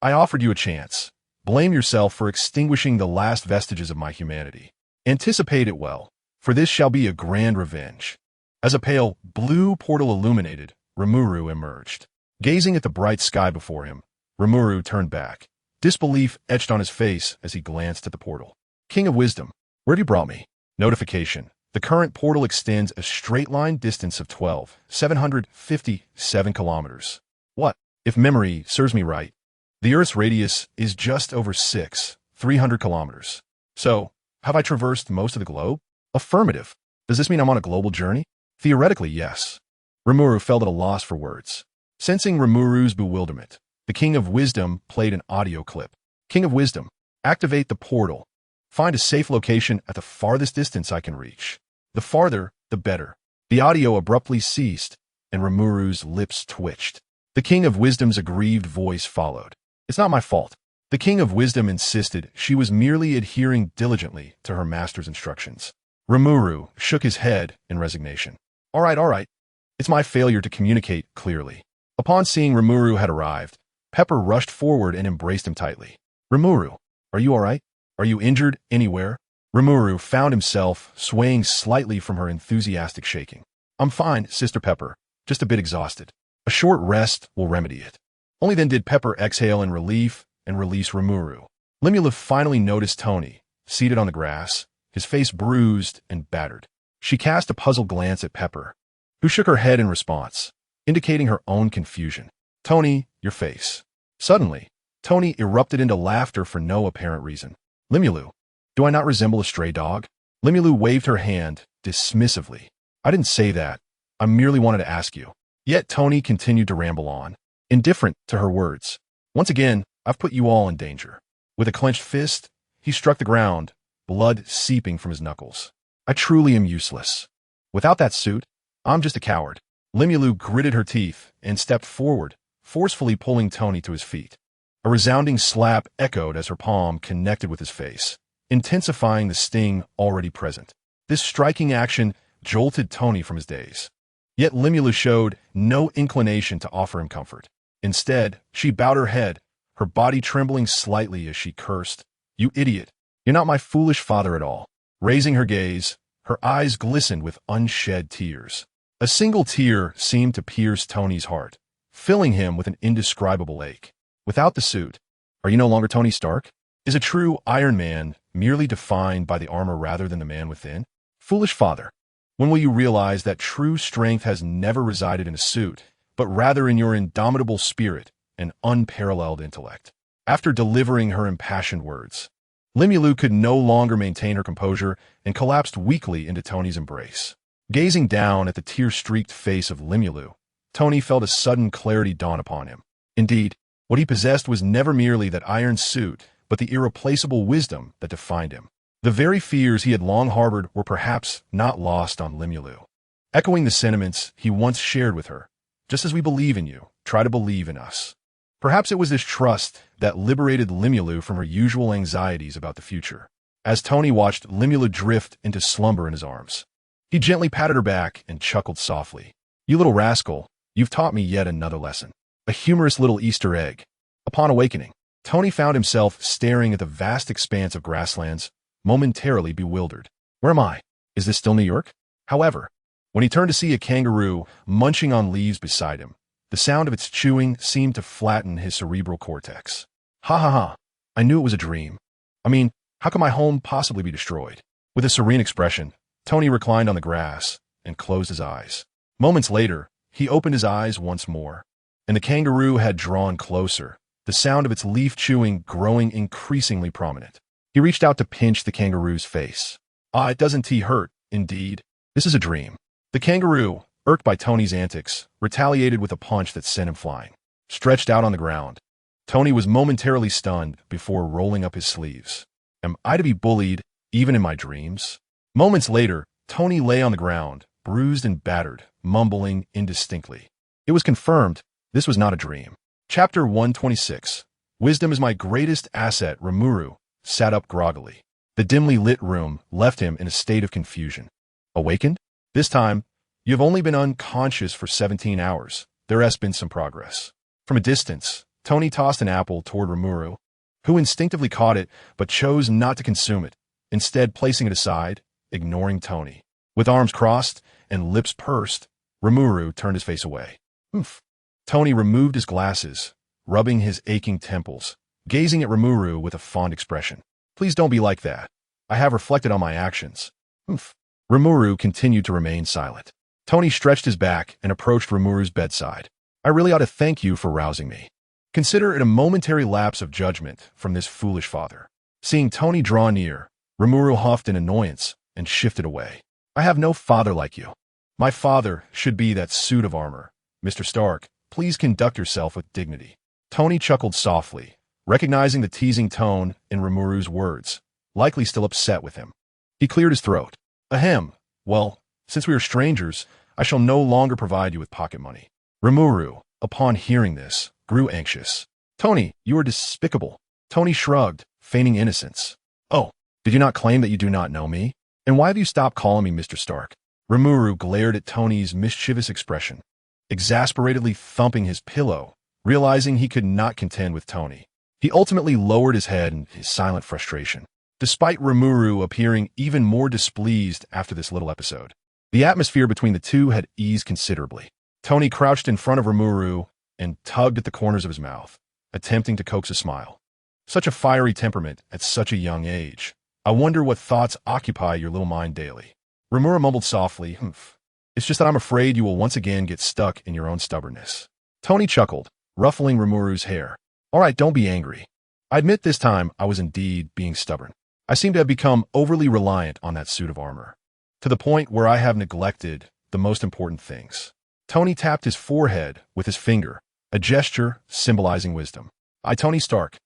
I offered you a chance. Blame yourself for extinguishing the last vestiges of my humanity. Anticipate it well, for this shall be a grand revenge. As a pale blue portal illuminated, Rimuru emerged. Gazing at the bright sky before him, Rimuru turned back, disbelief etched on his face as he glanced at the portal. King of Wisdom, where have you brought me? Notification. The current portal extends a straight-line distance of 12,757 kilometers. What? If memory serves me right, the Earth's radius is just over 6,300 kilometers. So, have I traversed most of the globe? Affirmative. Does this mean I'm on a global journey? Theoretically, yes. Rimuru felt at a loss for words. Sensing Rimuru's bewilderment, the King of Wisdom played an audio clip. King of Wisdom, activate the portal. Find a safe location at the farthest distance I can reach. The farther, the better. The audio abruptly ceased, and Rimuru's lips twitched. The King of Wisdom's aggrieved voice followed. It's not my fault. The King of Wisdom insisted she was merely adhering diligently to her master's instructions. Rimuru shook his head in resignation. All right. It's my failure to communicate clearly. Upon seeing Rimuru had arrived, Pepper rushed forward and embraced him tightly. Rimuru, are you all right? Are you injured anywhere? Rimuru found himself swaying slightly from her enthusiastic shaking. I'm fine, Sister Pepper, just a bit exhausted. A short rest will remedy it. Only then did Pepper exhale in relief and release Rimuru. Limula finally noticed Tony, seated on the grass, his face bruised and battered. She cast a puzzled glance at Pepper, who shook her head in response, indicating her own confusion. Tony, your face. Suddenly, Tony erupted into laughter for no apparent reason. Limulu, do I not resemble a stray dog? Limulu waved her hand dismissively. I didn't say that. I merely wanted to ask you. Yet Tony continued to ramble on, indifferent to her words. Once again, I've put you all in danger. With a clenched fist, he struck the ground, blood seeping from his knuckles. I truly am useless. Without that suit, I'm just a coward. Limulu gritted her teeth and stepped forward, forcefully pulling Tony to his feet. A resounding slap echoed as her palm connected with his face, intensifying the sting already present. This striking action jolted Tony from his daze. Yet Limulu showed no inclination to offer him comfort. Instead, she bowed her head, her body trembling slightly as she cursed. You idiot. You're not my foolish father at all. Raising her gaze, her eyes glistened with unshed tears. A single tear seemed to pierce Tony's heart, filling him with an indescribable ache. Without the suit, are you no longer Tony Stark? Is a true Iron Man merely defined by the armor rather than the man within? Foolish father, when will you realize that true strength has never resided in a suit, but rather in your indomitable spirit and unparalleled intellect? After delivering her impassioned words, Limulu could no longer maintain her composure and collapsed weakly into Tony's embrace. Gazing down at the tear-streaked face of Limulu, Tony felt a sudden clarity dawn upon him. Indeed, what he possessed was never merely that iron suit, but the irreplaceable wisdom that defined him. The very fears he had long harbored were perhaps not lost on Limulu. Echoing the sentiments he once shared with her, just as we believe in you, try to believe in us. Perhaps it was this trust that liberated Limulu from her usual anxieties about the future. As Tony watched Limulu drift into slumber in his arms, he gently patted her back and chuckled softly. You little rascal, you've taught me yet another lesson. A humorous little Easter egg. Upon awakening, Tony found himself staring at the vast expanse of grasslands, momentarily bewildered. Where am I? Is this still New York? However, when he turned to see a kangaroo munching on leaves beside him, the sound of its chewing seemed to flatten his cerebral cortex. Ha. I knew it was a dream. I mean, how could my home possibly be destroyed? With a serene expression, Tony reclined on the grass and closed his eyes. Moments later, he opened his eyes once more, and the kangaroo had drawn closer, the sound of its leaf chewing growing increasingly prominent. He reached out to pinch the kangaroo's face. It doesn't hurt, indeed. This is a dream. The kangaroo, irked by Tony's antics, retaliated with a punch that sent him flying. Stretched out on the ground, Tony was momentarily stunned before rolling up his sleeves. Am I to be bullied even in my dreams? Moments later, Tony lay on the ground, bruised and battered, mumbling indistinctly. It was confirmed this was not a dream. Chapter 126. Wisdom is my greatest asset. Rimuru sat up groggily. The dimly lit room left him in a state of confusion. Awakened? This time, you have only been unconscious for 17 hours. There has been some progress. From a distance, Tony tossed an apple toward Rimuru, who instinctively caught it but chose not to consume it, instead placing it aside, ignoring Tony. With arms crossed and lips pursed, Rimuru turned his face away. Oof. Tony removed his glasses, rubbing his aching temples, gazing at Rimuru with a fond expression. Please don't be like that. I have reflected on my actions. Oof. Rimuru continued to remain silent. Tony stretched his back and approached Rimuru's bedside. I really ought to thank you for rousing me. Consider it a momentary lapse of judgment from this foolish father. Seeing Tony draw near, Rimuru huffed in annoyance and shifted away. I have no father like you. My father should be that suit of armor. Mr. Stark, please conduct yourself with dignity. Tony chuckled softly, recognizing the teasing tone in Rimuru's words, likely still upset with him. He cleared his throat. Ahem. Well, since we are strangers, I shall no longer provide you with pocket money. Rimuru, upon hearing this, grew anxious. Tony, you are despicable. Tony shrugged, feigning innocence. Oh, did you not claim that you do not know me? And why have you stopped calling me Mr. Stark? Rimuru glared at Tony's mischievous expression, exasperatedly thumping his pillow, realizing he could not contend with Tony. He ultimately lowered his head in his silent frustration, despite Rimuru appearing even more displeased after this little episode. The atmosphere between the two had eased considerably. Tony crouched in front of Rimuru and tugged at the corners of his mouth, attempting to coax a smile. Such a fiery temperament at such a young age. I wonder what thoughts occupy your little mind daily. Rimuru mumbled softly, Humph. It's just that I'm afraid you will once again get stuck in your own stubbornness. Tony chuckled, ruffling Rimuru's hair. All right, don't be angry. I admit this time I was indeed being stubborn. I seem to have become overly reliant on that suit of armor, to the point where I have neglected the most important things. Tony tapped his forehead with his finger, a gesture symbolizing wisdom. I, Tony Stark,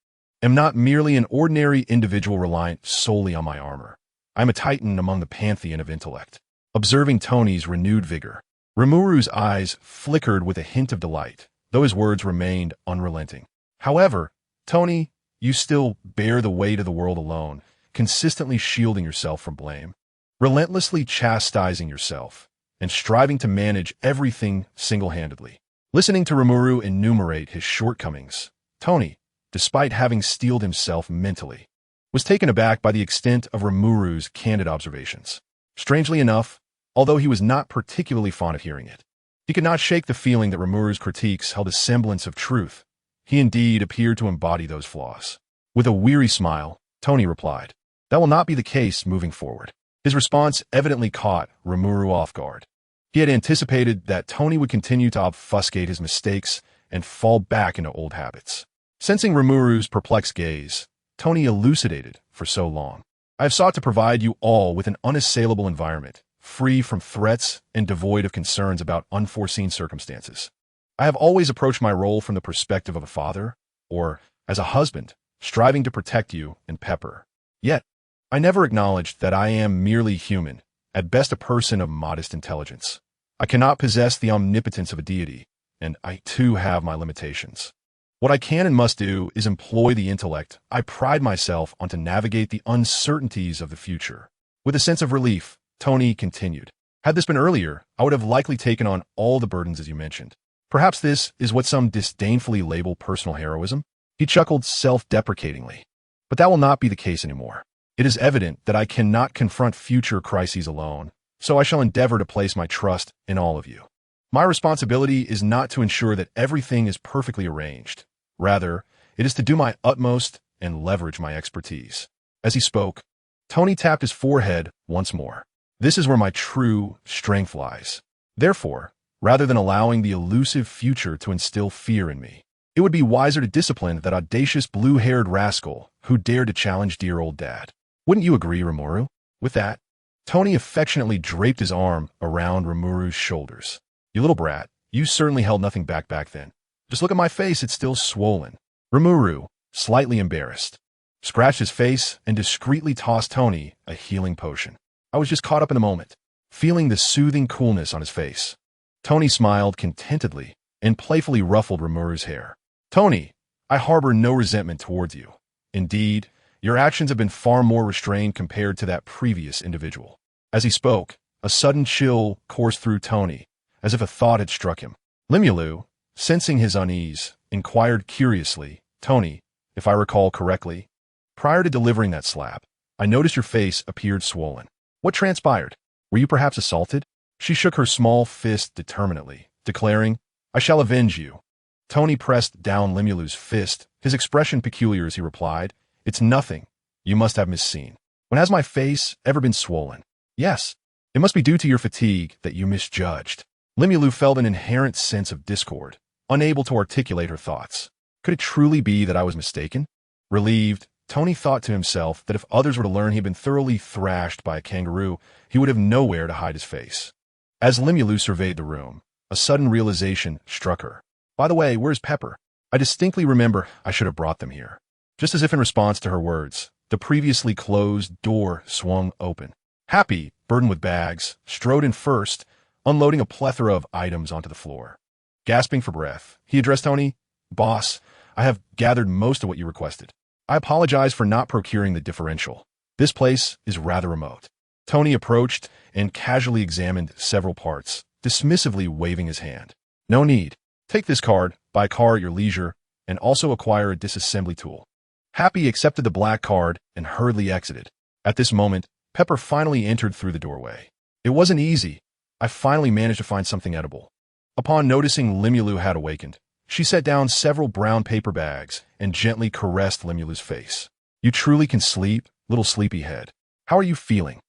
am not merely an ordinary individual reliant solely on my armor. I am a titan among the pantheon of intellect. Observing Tony's renewed vigor, Rimuru's eyes flickered with a hint of delight, though his words remained unrelenting. However, Tony, you still bear the weight of the world alone, consistently shielding yourself from blame, relentlessly chastising yourself, and striving to manage everything single-handedly. Listening to Rimuru enumerate his shortcomings, Tony, despite having steeled himself mentally, was taken aback by the extent of Rimuru's candid observations. Strangely enough, although he was not particularly fond of hearing it, he could not shake the feeling that Rimuru's critiques held a semblance of truth. He indeed appeared to embody those flaws. With a weary smile, Tony replied, That will not be the case moving forward. His response evidently caught Rimuru off guard. He had anticipated that Tony would continue to obfuscate his mistakes and fall back into old habits. Sensing Rimuru's perplexed gaze, Tony elucidated for so long. I have sought to provide you all with an unassailable environment, free from threats and devoid of concerns about unforeseen circumstances. I have always approached my role from the perspective of a father, or as a husband, striving to protect you and Pepper. Yet, I never acknowledged that I am merely human, at best a person of modest intelligence. I cannot possess the omnipotence of a deity, and I too have my limitations. What I can and must do is employ the intellect I pride myself on to navigate the uncertainties of the future. With a sense of relief, Tony continued. Had this been earlier, I would have likely taken on all the burdens as you mentioned. Perhaps this is what some disdainfully label personal heroism? He chuckled self-deprecatingly. But that will not be the case anymore. It is evident that I cannot confront future crises alone, so I shall endeavor to place my trust in all of you. My responsibility is not to ensure that everything is perfectly arranged. Rather, it is to do my utmost and leverage my expertise. As he spoke, Tony tapped his forehead once more. This is where my true strength lies. Therefore, rather than allowing the elusive future to instill fear in me, it would be wiser to discipline that audacious blue-haired rascal who dared to challenge dear old dad. Wouldn't you agree, Rimuru? With that, Tony affectionately draped his arm around Rimuru's shoulders. You little brat, you certainly held nothing back then. Just look at my face, it's still swollen. Rimuru, slightly embarrassed, scratched his face and discreetly tossed Tony a healing potion. I was just caught up in the moment, feeling the soothing coolness on his face. Tony smiled contentedly and playfully ruffled Rimuru's hair. Tony, I harbor no resentment towards you. Indeed, your actions have been far more restrained compared to that previous individual. As he spoke, a sudden chill coursed through Tony, as if a thought had struck him. Limulu, sensing his unease, inquired curiously, "Tony, if I recall correctly, prior to delivering that slap, I noticed your face appeared swollen. What transpired? Were you perhaps assaulted?" She shook her small fist determinedly, declaring, "I shall avenge you." Tony pressed down Limulu's fist, his expression peculiar as he replied, "It's nothing. You must have misseen. When has my face ever been swollen?" "Yes. It must be due to your fatigue that you misjudged." Limulu felt an inherent sense of discord, unable to articulate her thoughts. Could it truly be that I was mistaken? Relieved, Tony thought to himself that if others were to learn he had been thoroughly thrashed by a kangaroo, he would have nowhere to hide his face. As Limulu surveyed the room, a sudden realization struck her. "By the way, where's Pepper? I distinctly remember I should have brought them here." Just as if in response to her words, the previously closed door swung open. Happy, burdened with bags, strode in first, unloading a plethora of items onto the floor. Gasping for breath, he addressed Tony, "Boss, I have gathered most of what you requested. I apologize for not procuring the differential. This place is rather remote." Tony approached and casually examined several parts, dismissively waving his hand. "No need. Take this card, buy a car at your leisure, and also acquire a disassembly tool." Happy accepted the black card and hurriedly exited. At this moment, Pepper finally entered through the doorway. "It wasn't easy. I finally managed to find something edible." Upon noticing Limulu had awakened, she set down several brown paper bags and gently caressed Limulu's face. "You truly can sleep, little sleepyhead. How are you feeling?"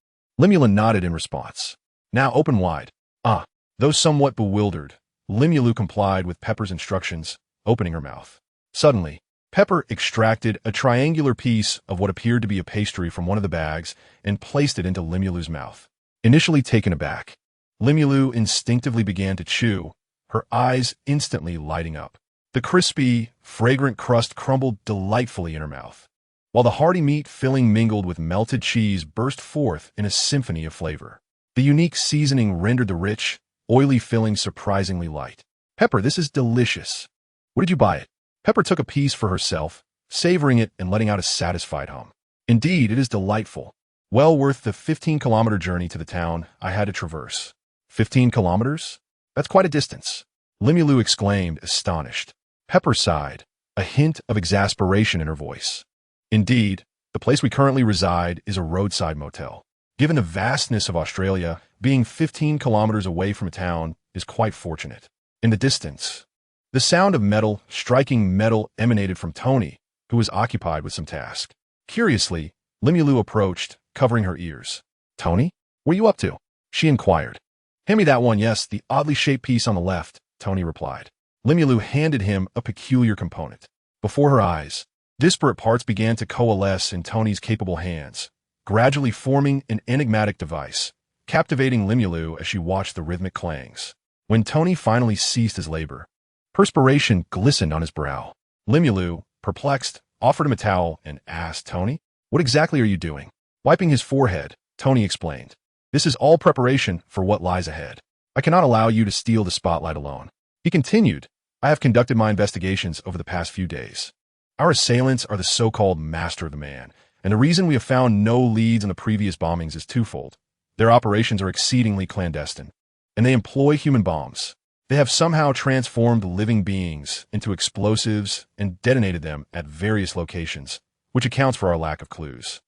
Limulu nodded in response. "Now open wide." "Ah." Though somewhat bewildered, Limulu complied with Pepper's instructions, opening her mouth. Suddenly, Pepper extracted a triangular piece of what appeared to be a pastry from one of the bags and placed it into Limulu's mouth. Initially taken aback, Limulu instinctively began to chew, her eyes instantly lighting up. The crispy, fragrant crust crumbled delightfully in her mouth, while the hearty meat filling mingled with melted cheese burst forth in a symphony of flavor. The unique seasoning rendered the rich, oily filling surprisingly light. "Pepper, this is delicious. Where did you buy it?" Pepper took a piece for herself, savoring it and letting out a satisfied hum. "Indeed, it is delightful. Well worth the 15-kilometer journey to the town I had to traverse." 15 kilometers? That's quite a distance, Limulu exclaimed, astonished. Pepper sighed, a hint of exasperation in her voice. "Indeed, the place we currently reside is a roadside motel. Given the vastness of Australia, being 15 kilometers away from a town is quite fortunate." In the distance, the sound of metal striking metal emanated from Tony, who was occupied with some task. Curiously, Limulu approached, covering her ears. "Tony, what are you up to?" she inquired. "Hand me that one, yes, the oddly shaped piece on the left," Tony replied. Limulu handed him a peculiar component. Before her eyes, disparate parts began to coalesce in Tony's capable hands, gradually forming an enigmatic device, captivating Limulu as she watched the rhythmic clangs. When Tony finally ceased his labor, perspiration glistened on his brow. Limulu, perplexed, offered him a towel and asked, "Tony, what exactly are you doing?" Wiping his forehead, Tony explained, "This is all preparation for what lies ahead. I cannot allow you to steal the spotlight alone." He continued, "I have conducted my investigations over the past few days. Our assailants are the so-called master of the man, and the reason we have found no leads in the previous bombings is twofold. Their operations are exceedingly clandestine, and they employ human bombs. They have somehow transformed living beings into explosives and detonated them at various locations, which accounts for our lack of clues.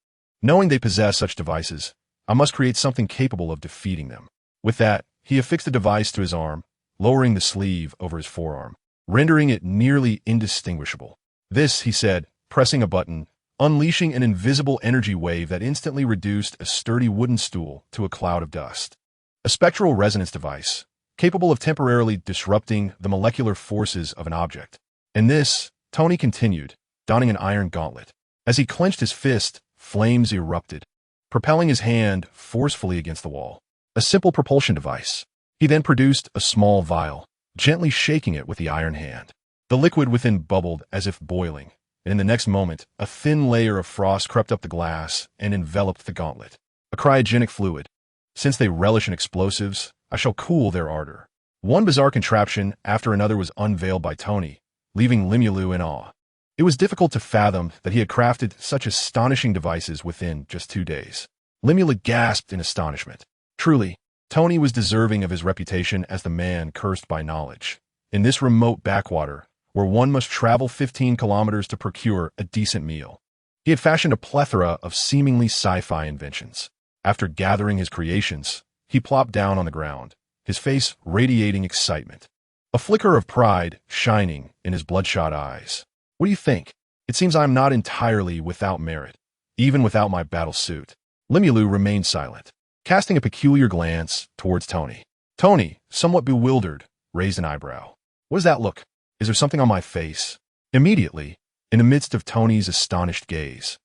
Knowing they possess such devices, I must create something capable of defeating them." With that, he affixed the device to his arm, lowering the sleeve over his forearm, rendering it nearly indistinguishable. "This," he said, pressing a button, unleashing an invisible energy wave that instantly reduced a sturdy wooden stool to a cloud of dust. A spectral resonance device, capable of temporarily disrupting the molecular forces of an object. And this, Tony continued, donning an iron gauntlet. As he clenched his fist, flames erupted, propelling his hand forcefully against the wall. A simple propulsion device. He then produced a small vial, gently shaking it with the iron hand. The liquid within bubbled as if boiling, and in the next moment, a thin layer of frost crept up the glass and enveloped the gauntlet. A cryogenic fluid. Since they relish in explosives, I shall cool their ardor. One bizarre contraption after another was unveiled by Tony, leaving Limulu in awe. It was difficult to fathom that he had crafted such astonishing devices within just 2 days. Limulu gasped in astonishment. Truly, Tony was deserving of his reputation as the man cursed by knowledge. In this remote backwater, where one must travel 15 kilometers to procure a decent meal. He had fashioned a plethora of seemingly sci-fi inventions. After gathering his creations, he plopped down on the ground, his face radiating excitement, a flicker of pride shining in his bloodshot eyes. What do you think? It seems I am not entirely without merit, even without my battle suit. Limulu remained silent, casting a peculiar glance towards Tony. Tony, somewhat bewildered, raised an eyebrow. What does that look? Is there something on my face? Immediately, in the midst of Tony's astonished gaze,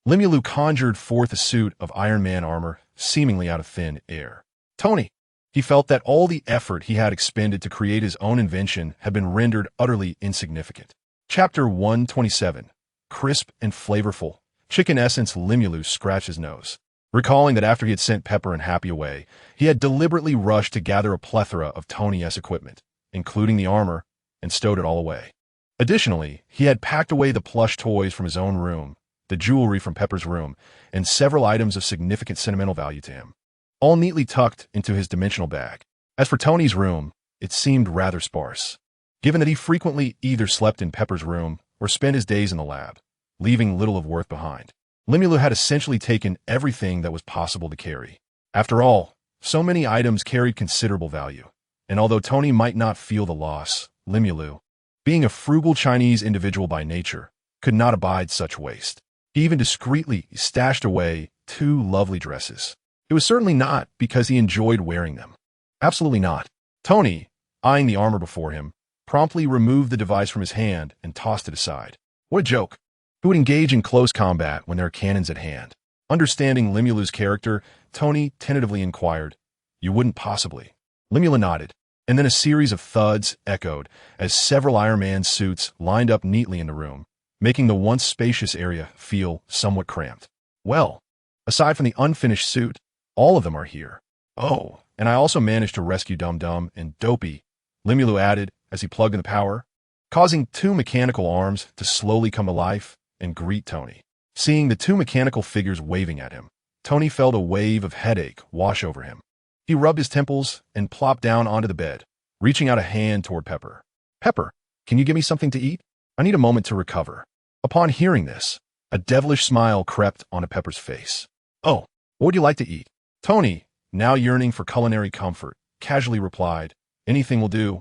Limulu conjured forth a suit of Iron Man armor, seemingly out of thin air. Tony! He felt that all the effort he had expended to create his own invention had been rendered utterly insignificant. Chapter 127. Crisp and flavorful. Chicken essence. Limulu scratched his nose, recalling that after he had sent Pepper and Happy away, he had deliberately rushed to gather a plethora of Tony-esque equipment, including the armor, and stowed it all away. Additionally, he had packed away the plush toys from his own room, the jewelry from Pepper's room, and several items of significant sentimental value to him, all neatly tucked into his dimensional bag. As for Tony's room, it seemed rather sparse, given that he frequently either slept in Pepper's room or spent his days in the lab, leaving little of worth behind. Limulu had essentially taken everything that was possible to carry. After all, so many items carried considerable value, and although Tony might not feel the loss, Limulu, being a frugal Chinese individual by nature, could not abide such waste. He even discreetly stashed away 2 lovely dresses. It was certainly not because he enjoyed wearing them. Absolutely not. Tony, eyeing the armor before him, promptly removed the device from his hand and tossed it aside. What a joke! Who would engage in close combat when there are cannons at hand? Understanding Limulu's character, Tony tentatively inquired, "You wouldn't possibly." Limulu nodded, and then a series of thuds echoed as several Iron Man suits lined up neatly in the room, making the once spacious area feel somewhat cramped. Well, aside from the unfinished suit, all of them are here. Oh, and I also managed to rescue Dum Dum and Dopey, Limulu added as he plugged in the power, causing 2 mechanical arms to slowly come to life and greet Tony. Seeing the 2 mechanical figures waving at him, Tony felt a wave of headache wash over him. He rubbed his temples and plopped down onto the bed, reaching out a hand toward Pepper. Pepper, can you give me something to eat? I need a moment to recover. Upon hearing this, a devilish smile crept onto Pepper's face. Oh, what would you like to eat? Tony, now yearning for culinary comfort, casually replied, anything will do,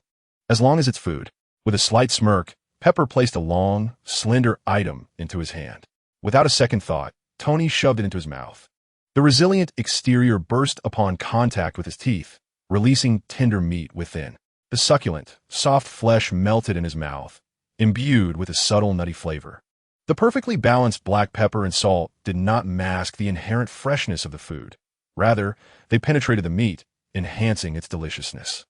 as long as it's food. With a slight smirk, Pepper placed a long, slender item into his hand. Without a second thought, Tony shoved it into his mouth. The resilient exterior burst upon contact with his teeth, releasing tender meat within. The succulent, soft flesh melted in his mouth, imbued with a subtle nutty flavor. The perfectly balanced black pepper and salt did not mask the inherent freshness of the food. Rather, they penetrated the meat, enhancing its deliciousness.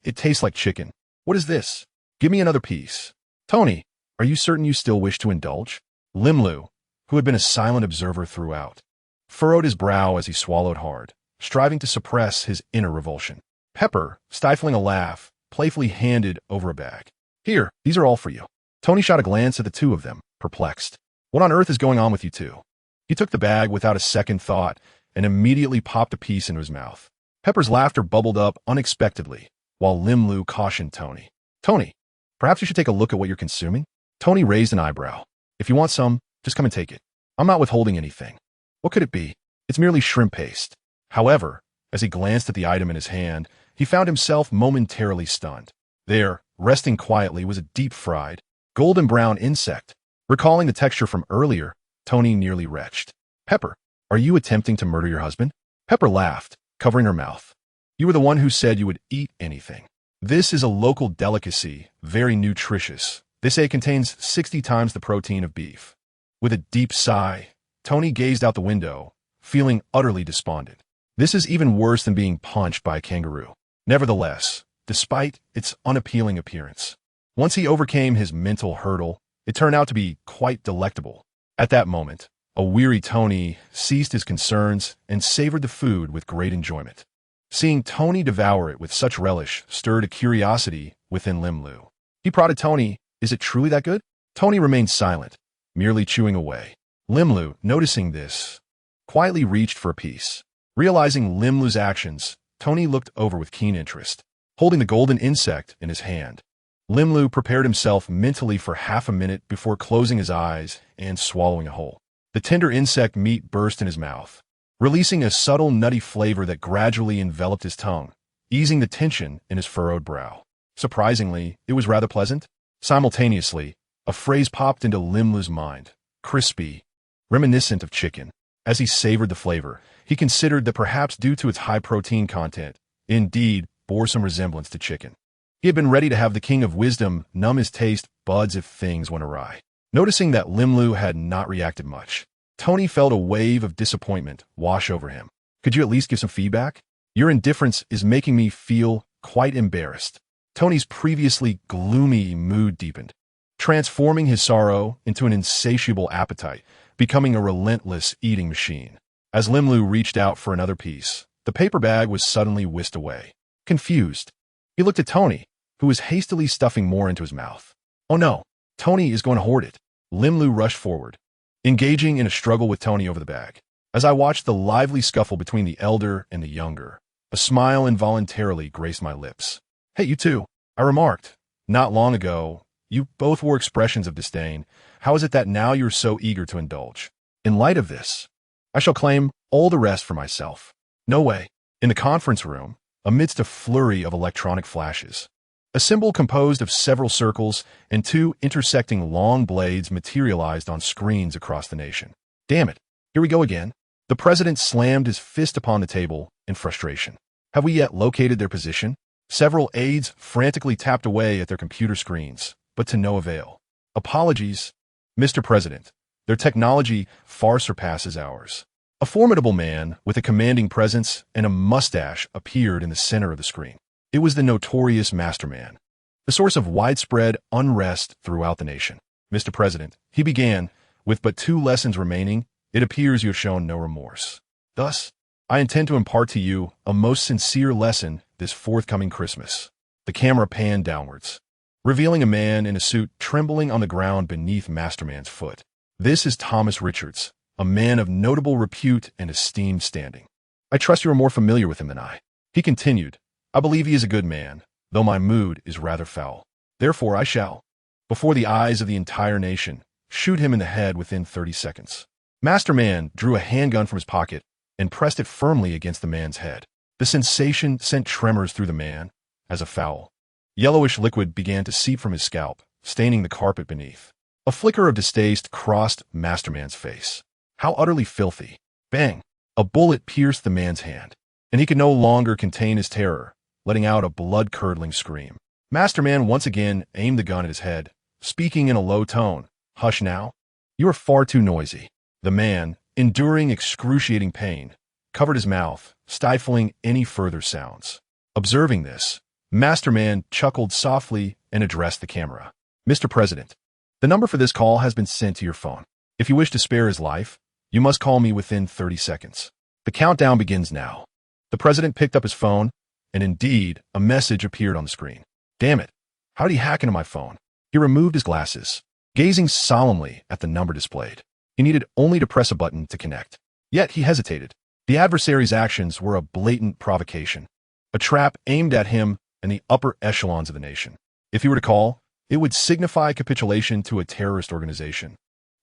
It tastes like chicken. What is this? Give me another piece. Tony, are you certain you still wish to indulge? Limulu, who had been a silent observer throughout, furrowed his brow as he swallowed hard, striving to suppress his inner revulsion. Pepper, stifling a laugh, playfully handed over a bag. Here, these are all for you. Tony shot a glance at the 2 of them, perplexed. What on earth is going on with you 2? He took the bag without a second thought and immediately popped a piece into his mouth. Pepper's laughter bubbled up unexpectedly, while Limulu cautioned Tony. Tony, perhaps you should take a look at what you're consuming? Tony raised an eyebrow. If you want some, just come and take it. I'm not withholding anything. What could it be? It's merely shrimp paste. However, as he glanced at the item in his hand, he found himself momentarily stunned. There, resting quietly, was a deep-fried, golden-brown insect. Recalling the texture from earlier, Tony nearly retched. Pepper, are you attempting to murder your husband? Pepper laughed, covering her mouth. You were the one who said you would eat anything. This is a local delicacy, very nutritious. They say it contains 60 times the protein of beef. With a deep sigh, Tony gazed out the window, feeling utterly despondent. This is even worse than being punched by a kangaroo. Nevertheless, despite its unappealing appearance, once he overcame his mental hurdle, it turned out to be quite delectable. At that moment, a weary Tony ceased his concerns and savored the food with great enjoyment. Seeing Tony devour it with such relish stirred a curiosity within Limulu. He prodded Tony, "Is it truly that good?" Tony remained silent, merely chewing away. Limulu, noticing this, quietly reached for a piece. Realizing Limulu's actions, Tony looked over with keen interest, holding the golden insect in his hand. Limlu prepared himself mentally for half a minute before closing his eyes and swallowing a whole. The tender insect meat burst in his mouth, releasing a subtle nutty flavor that gradually enveloped his tongue, easing the tension in his furrowed brow. Surprisingly, it was rather pleasant. Simultaneously, a phrase popped into Limlu's mind, crispy, reminiscent of chicken. As he savored the flavor, he considered that perhaps due to its high protein content, indeed bore some resemblance to chicken. He had been ready to have the king of wisdom numb his taste buds if things went awry. Noticing that Limlu had not reacted much, Tony felt a wave of disappointment wash over him. Could you at least give some feedback? Your indifference is making me feel quite embarrassed. Tony's previously gloomy mood deepened, transforming his sorrow into an insatiable appetite, becoming a relentless eating machine. As Limlu reached out for another piece, the paper bag was suddenly whisked away. Confused, he looked at Tony, who was hastily stuffing more into his mouth. Oh no, Tony is going to hoard it. Limlu rushed forward, engaging in a struggle with Tony over the bag. As I watched the lively scuffle between the elder and the younger, a smile involuntarily graced my lips. Hey, you two, I remarked. Not long ago, you both wore expressions of disdain. How is it that now you're so eager to indulge? In light of this, I shall claim all the rest for myself. No way. In the conference room, amidst a flurry of electronic flashes, a symbol composed of several circles and two intersecting long blades materialized on screens across the nation. Damn it, here we go again. The president slammed his fist upon the table in frustration. Have we yet located their position? Several aides frantically tapped away at their computer screens, but to no avail. Apologies, Mr. President. Their technology far surpasses ours. A formidable man with a commanding presence and a mustache appeared in the center of the screen. It was the notorious Masterman, the source of widespread unrest throughout the nation. Mr. President, he began, with but 2 lessons remaining, it appears you have shown no remorse. Thus, I intend to impart to you a most sincere lesson this forthcoming Christmas. The camera panned downwards, revealing a man in a suit trembling on the ground beneath Masterman's foot. This is Thomas Richards, a man of notable repute and esteemed standing. I trust you are more familiar with him than I. He continued, I believe he is a good man, though my mood is rather foul. Therefore I shall, before the eyes of the entire nation, shoot him in the head within 30 seconds. Masterman drew a handgun from his pocket and pressed it firmly against the man's head. The sensation sent tremors through the man, as a foul, yellowish liquid began to seep from his scalp, staining the carpet beneath. A flicker of distaste crossed Masterman's face. How utterly filthy. Bang! A bullet pierced the man's hand, and he could no longer contain his terror, letting out a blood-curdling scream. Masterman once again aimed the gun at his head, speaking in a low tone. Hush now. You are far too noisy. The man, enduring excruciating pain, covered his mouth, stifling any further sounds. Observing this, Masterman chuckled softly and addressed the camera. Mr. President, the number for this call has been sent to your phone. If you wish to spare his life, you must call me within 30 seconds. The countdown begins now. The president picked up his phone, and indeed, a message appeared on the screen. Damn it, how did he hack into my phone? He removed his glasses, gazing solemnly at the number displayed. He needed only to press a button to connect. Yet he hesitated. The adversary's actions were a blatant provocation, a trap aimed at him and the upper echelons of the nation. If he were to call, it would signify capitulation to a terrorist organization,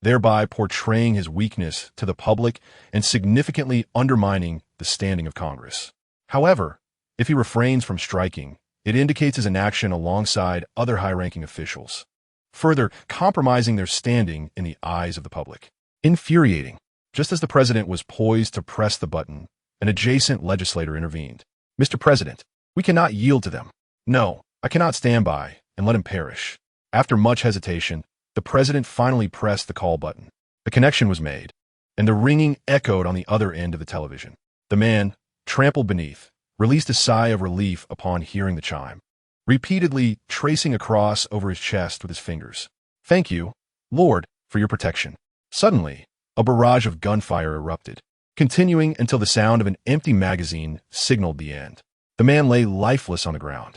thereby portraying his weakness to the public and significantly undermining the standing of Congress. However, if he refrains from striking, it indicates his inaction alongside other high-ranking officials, further compromising their standing in the eyes of the public. Infuriating. Just as the president was poised to press the button, an adjacent legislator intervened. Mr. President, we cannot yield to them. No, I cannot stand by and let him perish. After much hesitation, the president finally pressed the call button. The connection was made, and the ringing echoed on the other end of the television. The man, trampled beneath, released a sigh of relief upon hearing the chime, repeatedly tracing a cross over his chest with his fingers. Thank you, Lord, for your protection. Suddenly, a barrage of gunfire erupted, continuing until the sound of an empty magazine signaled the end. The man lay lifeless on the ground.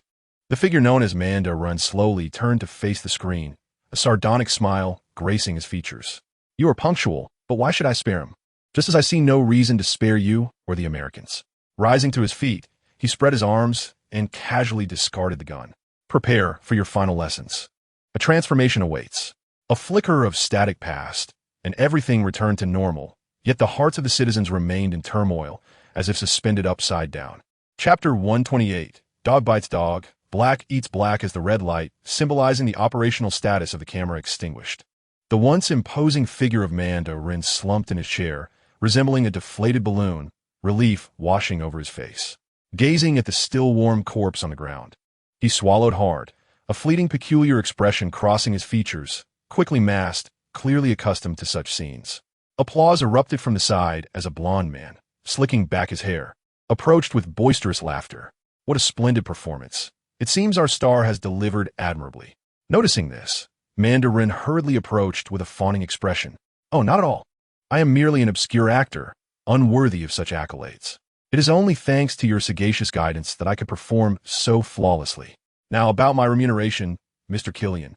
The figure known as Manda Run slowly turned to face the screen, a sardonic smile gracing his features. You are punctual, but why should I spare him? Just as I see no reason to spare you or the Americans. Rising to his feet, he spread his arms and casually discarded the gun. Prepare for your final lessons. A transformation awaits. A flicker of static passed, and everything returned to normal, yet the hearts of the citizens remained in turmoil, as if suspended upside down. Chapter 128. Dog bites dog, black eats black as the red light, symbolizing the operational status of the camera extinguished. The once imposing figure of Mandarin slumped in his chair, resembling a deflated balloon, relief washing over his face. Gazing at the still warm corpse on the ground, he swallowed hard, a fleeting peculiar expression crossing his features, quickly masked, clearly accustomed to such scenes. Applause erupted from the side as a blond man, slicking back his hair, approached with boisterous laughter. What a splendid performance. It seems our star has delivered admirably. Noticing this, Mandarin hurriedly approached with a fawning expression. Oh, not at all. I am merely an obscure actor, unworthy of such accolades. It is only thanks to your sagacious guidance that I could perform so flawlessly. Now about my remuneration, Mr. Killian.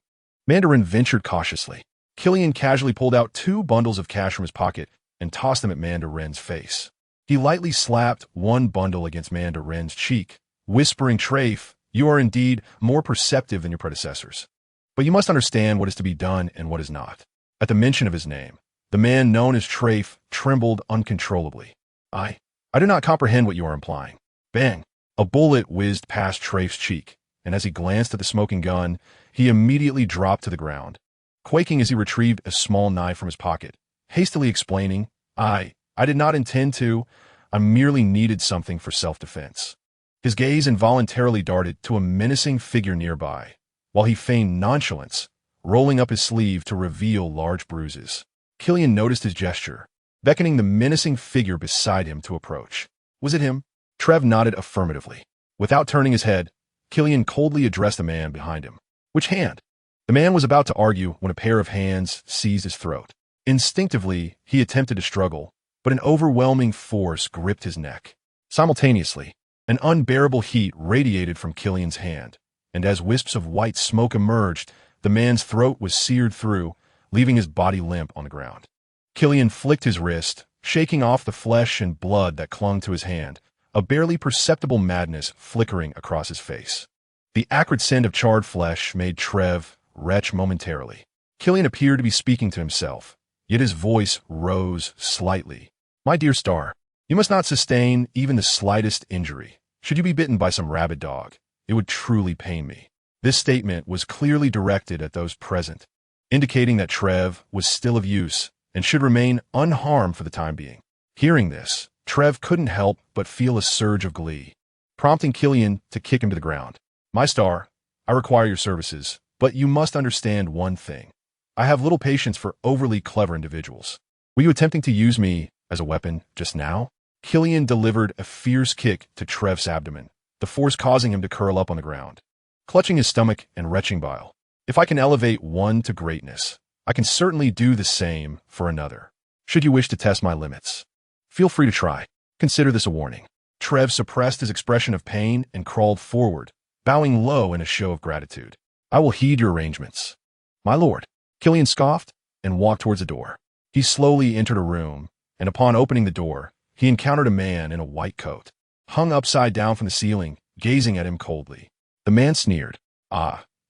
Mandarin ventured cautiously. Killian casually pulled out 2 bundles of cash from his pocket and tossed them at Mandarin's face. He lightly slapped one bundle against Mandarin's cheek, whispering, "Trafe, you are indeed more perceptive than your predecessors. But you must understand what is to be done and what is not." At the mention of his name, the man known as Trafe trembled uncontrollably. I do not comprehend what you are implying. Bang! A bullet whizzed past Trafe's cheek, and as he glanced at the smoking gun, he immediately dropped to the ground, quaking as he retrieved a small knife from his pocket, hastily explaining, I did not intend to. I merely needed something for self-defense." His gaze involuntarily darted to a menacing figure nearby, while he feigned nonchalance, rolling up his sleeve to reveal large bruises. Killian noticed his gesture, beckoning the menacing figure beside him to approach. Was it him? Trev nodded affirmatively. Without turning his head, Killian coldly addressed the man behind him. Which hand? The man was about to argue when a pair of hands seized his throat. Instinctively, he attempted to struggle, but an overwhelming force gripped his neck. Simultaneously, an unbearable heat radiated from Killian's hand, and as wisps of white smoke emerged, the man's throat was seared through, leaving his body limp on the ground. Killian flicked his wrist, shaking off the flesh and blood that clung to his hand, a barely perceptible madness flickering across his face. The acrid scent of charred flesh made Trev retch momentarily. Killian appeared to be speaking to himself, yet his voice rose slightly. "My dear star, you must not sustain even the slightest injury. Should you be bitten by some rabid dog, it would truly pain me." This statement was clearly directed at those present, indicating that Trev was still of use and should remain unharmed for the time being. Hearing this, Trev couldn't help but feel a surge of glee, prompting Killian to kick him to the ground. "My star, I require your services, but you must understand one thing. I have little patience for overly clever individuals. Were you attempting to use me as a weapon just now?" Killian delivered a fierce kick to Trev's abdomen, the force causing him to curl up on the ground, clutching his stomach and retching bile. "If I can elevate one to greatness, I can certainly do the same for another. Should you wish to test my limits, feel free to try. Consider this a warning." Trev suppressed his expression of pain and crawled forward, bowing low in a show of gratitude. "I will heed your arrangements, my lord." Killian scoffed and walked towards the door. He slowly entered a room, and upon opening the door, he encountered a man in a white coat, hung upside down from the ceiling, gazing at him coldly. The man sneered.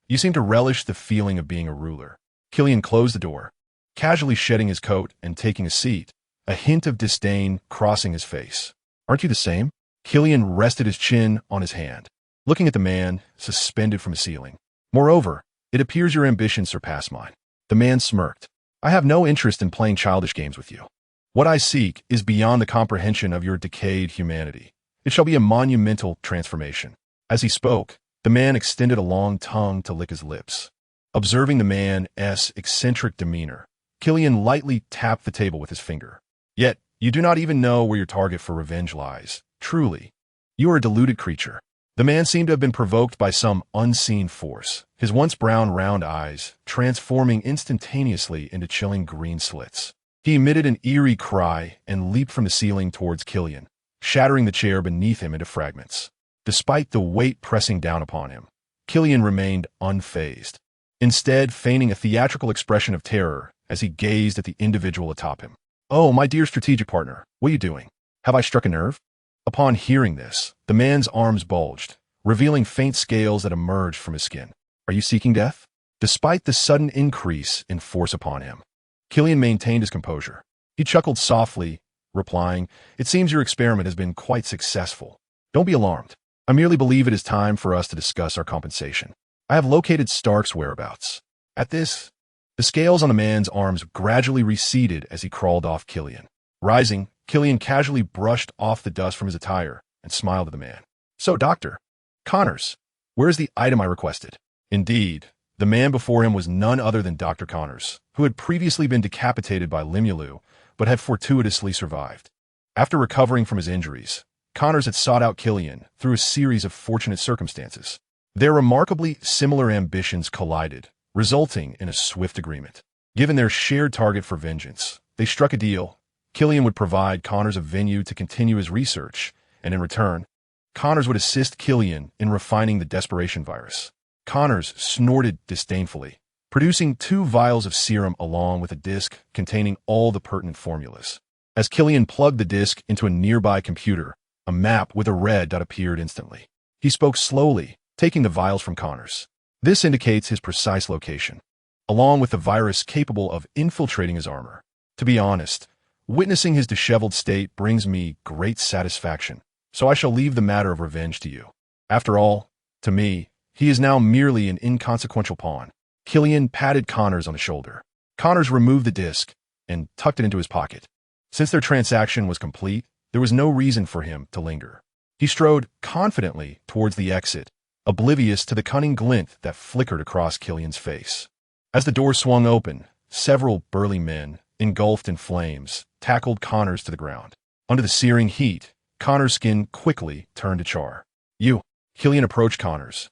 You seem to relish the feeling of being a ruler." Killian closed the door, casually shedding his coat and taking a seat, a hint of disdain crossing his face. "Aren't you the same?" Killian rested his chin on his hand, looking at the man suspended from the ceiling. "Moreover, it appears your ambitions surpass mine." The man smirked. "I have no interest in playing childish games with you. What I seek is beyond the comprehension of your decayed humanity. It shall be a monumental transformation." As he spoke, the man extended a long tongue to lick his lips. Observing the man's eccentric demeanor, Killian lightly tapped the table with his finger. "Yet, you do not even know where your target for revenge lies. Truly, you are a deluded creature." The man seemed to have been provoked by some unseen force, his once brown round eyes transforming instantaneously into chilling green slits. He emitted an eerie cry and leaped from the ceiling towards Killian, shattering the chair beneath him into fragments. Despite the weight pressing down upon him, Killian remained unfazed, instead feigning a theatrical expression of terror as he gazed at the individual atop him. "Oh, my dear strategic partner, what are you doing? Have I struck a nerve?" Upon hearing this, the man's arms bulged, revealing faint scales that emerged from his skin. Are you seeking death? Despite the sudden increase in force upon him, Killian maintained his composure. He chuckled softly, replying, "It seems your experiment has been quite successful. Don't be alarmed. I merely believe it is time for us to discuss our compensation. I have located Stark's whereabouts." At this, the scales on the man's arms gradually receded as he crawled off Killian. Rising, Killian casually brushed off the dust from his attire and smiled at the man. "So, Doctor Connors, where is the item I requested?" Indeed, the man before him was none other than Dr. Connors, who had previously been decapitated by Limulu, but had fortuitously survived. After recovering from his injuries, Connors had sought out Killian through a series of fortunate circumstances. Their remarkably similar ambitions collided, resulting in a swift agreement. Given their shared target for vengeance, they struck a deal. Killian would provide Connors a venue to continue his research, and in return, Connors would assist Killian in refining the desperation virus. Connors snorted disdainfully, producing 2 vials of serum along with a disc containing all the pertinent formulas. As Killian plugged the disc into a nearby computer, a map with a red dot appeared instantly. He spoke slowly, taking the vials from Connors. This indicates his precise location, along with the virus capable of infiltrating his armor. To be honest, witnessing his disheveled state brings me great satisfaction, so I shall leave the matter of revenge to you. After all, to me, he is now merely an inconsequential pawn. Killian patted Connors on the shoulder. Connors removed the disc and tucked it into his pocket. Since their transaction was complete, there was no reason for him to linger. He strode confidently towards the exit, oblivious to the cunning glint that flickered across Killian's face. As the door swung open, several burly men, engulfed in flames, tackled Connors to the ground. Under the searing heat, Connors' skin quickly turned to char. "You." Killian approached Connors,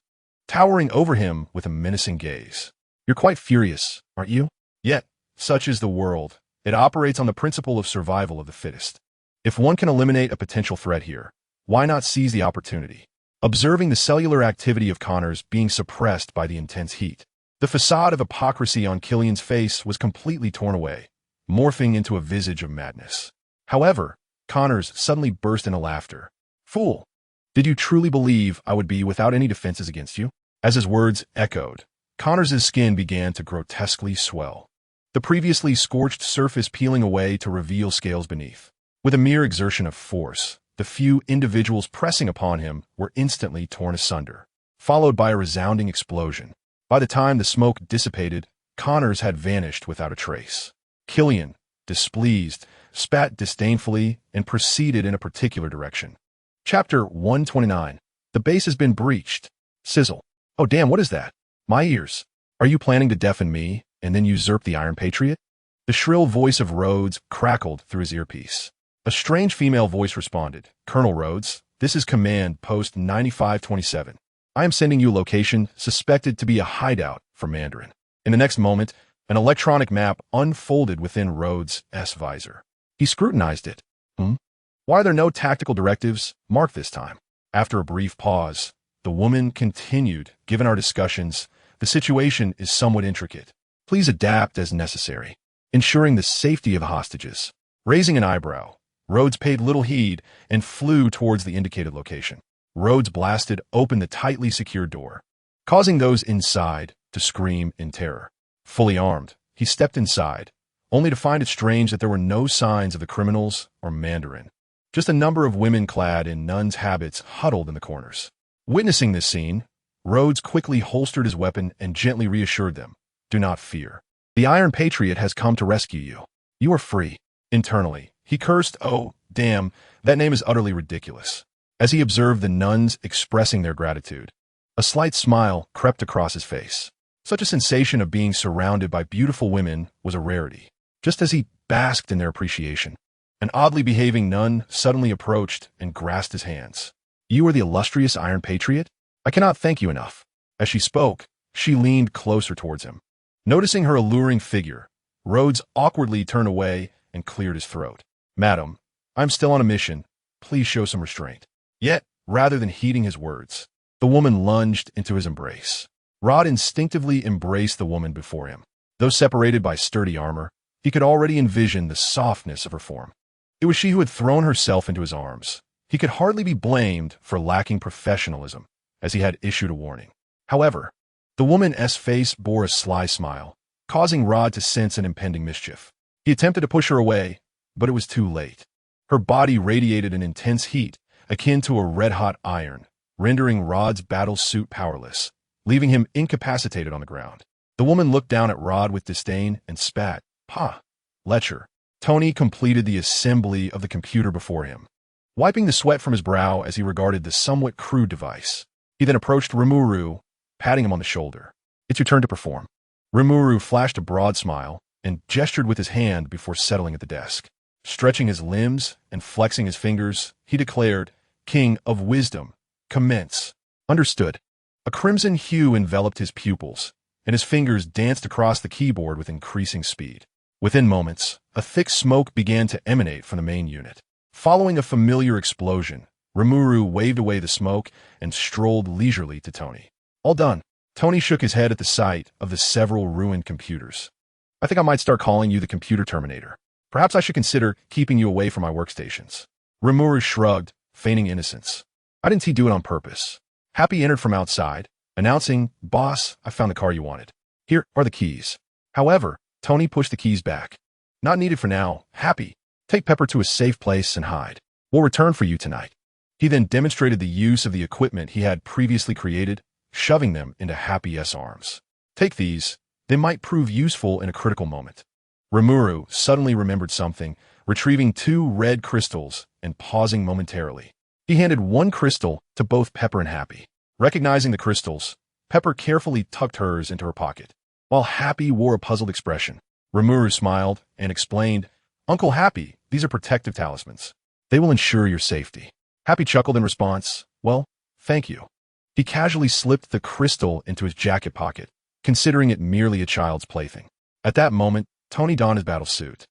towering over him with a menacing gaze. "You're quite furious, aren't you? Yet, such is the world. It operates on the principle of survival of the fittest. If one can eliminate a potential threat here, why not seize the opportunity?" Observing the cellular activity of Connors being suppressed by the intense heat, the facade of hypocrisy on Killian's face was completely torn away, morphing into a visage of madness. However, Connors suddenly burst into laughter. "Fool! Did you truly believe I would be without any defenses against you?" As his words echoed, Connors' skin began to grotesquely swell, the previously scorched surface peeling away to reveal scales beneath. With a mere exertion of force, the few individuals pressing upon him were instantly torn asunder, followed by a resounding explosion. By the time the smoke dissipated, Connors had vanished without a trace. Killian, displeased, spat disdainfully and proceeded in a particular direction. Chapter 129. The base has been breached. Sizzle. "Oh damn, what is that? My ears. Are you planning to deafen me and then usurp the Iron Patriot?" The shrill voice of Rhodes crackled through his earpiece. A strange female voice responded, "Colonel Rhodes, this is Command Post 9527. I am sending you a location suspected to be a hideout for Mandarin." In the next moment, an electronic map unfolded within Rhodes' visor. He scrutinized it. Why are there no tactical directives marked this time? After a brief pause, the woman continued, "Given our discussions, the situation is somewhat intricate. Please adapt as necessary, ensuring the safety of the hostages." Raising an eyebrow, Rhodes paid little heed and flew towards the indicated location. Rhodes blasted open the tightly secured door, causing those inside to scream in terror. Fully armed, he stepped inside, only to find it strange that there were no signs of the criminals or Mandarin. Just a number of women clad in nuns' habits huddled in the corners. Witnessing this scene, Rhodes quickly holstered his weapon and gently reassured them, "Do not fear. The Iron Patriot has come to rescue you. You are free." Internally, he cursed, "Oh, damn, that name is utterly ridiculous." As he observed the nuns expressing their gratitude, a slight smile crept across his face. Such a sensation of being surrounded by beautiful women was a rarity. Just as he basked in their appreciation, an oddly behaving nun suddenly approached and grasped his hands. "You are the illustrious Iron Patriot? I cannot thank you enough." As she spoke, she leaned closer towards him. Noticing her alluring figure, Rhodes awkwardly turned away and cleared his throat. "Madam, I'm still on a mission. Please show some restraint." Yet, rather than heeding his words, the woman lunged into his embrace. Rod instinctively embraced the woman before him. Though separated by sturdy armor, he could already envision the softness of her form. It was she who had thrown herself into his arms. He could hardly be blamed for lacking professionalism, as he had issued a warning. However, the woman's face bore a sly smile, causing Rod to sense an impending mischief. He attempted to push her away, but it was too late. Her body radiated an intense heat, akin to a red-hot iron, rendering Rod's battle suit powerless, leaving him incapacitated on the ground. The woman looked down at Rod with disdain and spat. "Pah, lecher." Tony completed the assembly of the computer before him, wiping the sweat from his brow as he regarded the somewhat crude device. He then approached Rimuru, patting him on the shoulder. "It's your turn to perform." Rimuru flashed a broad smile and gestured with his hand before settling at the desk. Stretching his limbs and flexing his fingers, he declared, "King of Wisdom, commence." "Understood." A crimson hue enveloped his pupils, and his fingers danced across the keyboard with increasing speed. Within moments, a thick smoke began to emanate from the main unit. Following a familiar explosion, Rimuru waved away the smoke and strolled leisurely to Tony. "All done." Tony shook his head at the sight of the several ruined computers. "I think I might start calling you the Computer Terminator. Perhaps I should consider keeping you away from my workstations." Rimuru shrugged, feigning innocence. "I didn't do it on purpose." Happy entered from outside, announcing, "Boss, I found the car you wanted. Here are the keys." However, Tony pushed the keys back. "Not needed for now, Happy. Take Pepper to a safe place and hide. We'll return for you tonight." He then demonstrated the use of the equipment he had previously created, shoving them into Happy's arms. "Take these. They might prove useful in a critical moment." Rimuru suddenly remembered something, retrieving 2 red crystals and pausing momentarily. He handed 1 crystal to both Pepper and Happy. Recognizing the crystals, Pepper carefully tucked hers into her pocket, while Happy wore a puzzled expression. Rimuru smiled and explained, "Uncle Happy, these are protective talismans. They will ensure your safety." Happy chuckled in response, "Well, thank you." He casually slipped the crystal into his jacket pocket, considering it merely a child's plaything. At that moment, Tony donned his battle suit,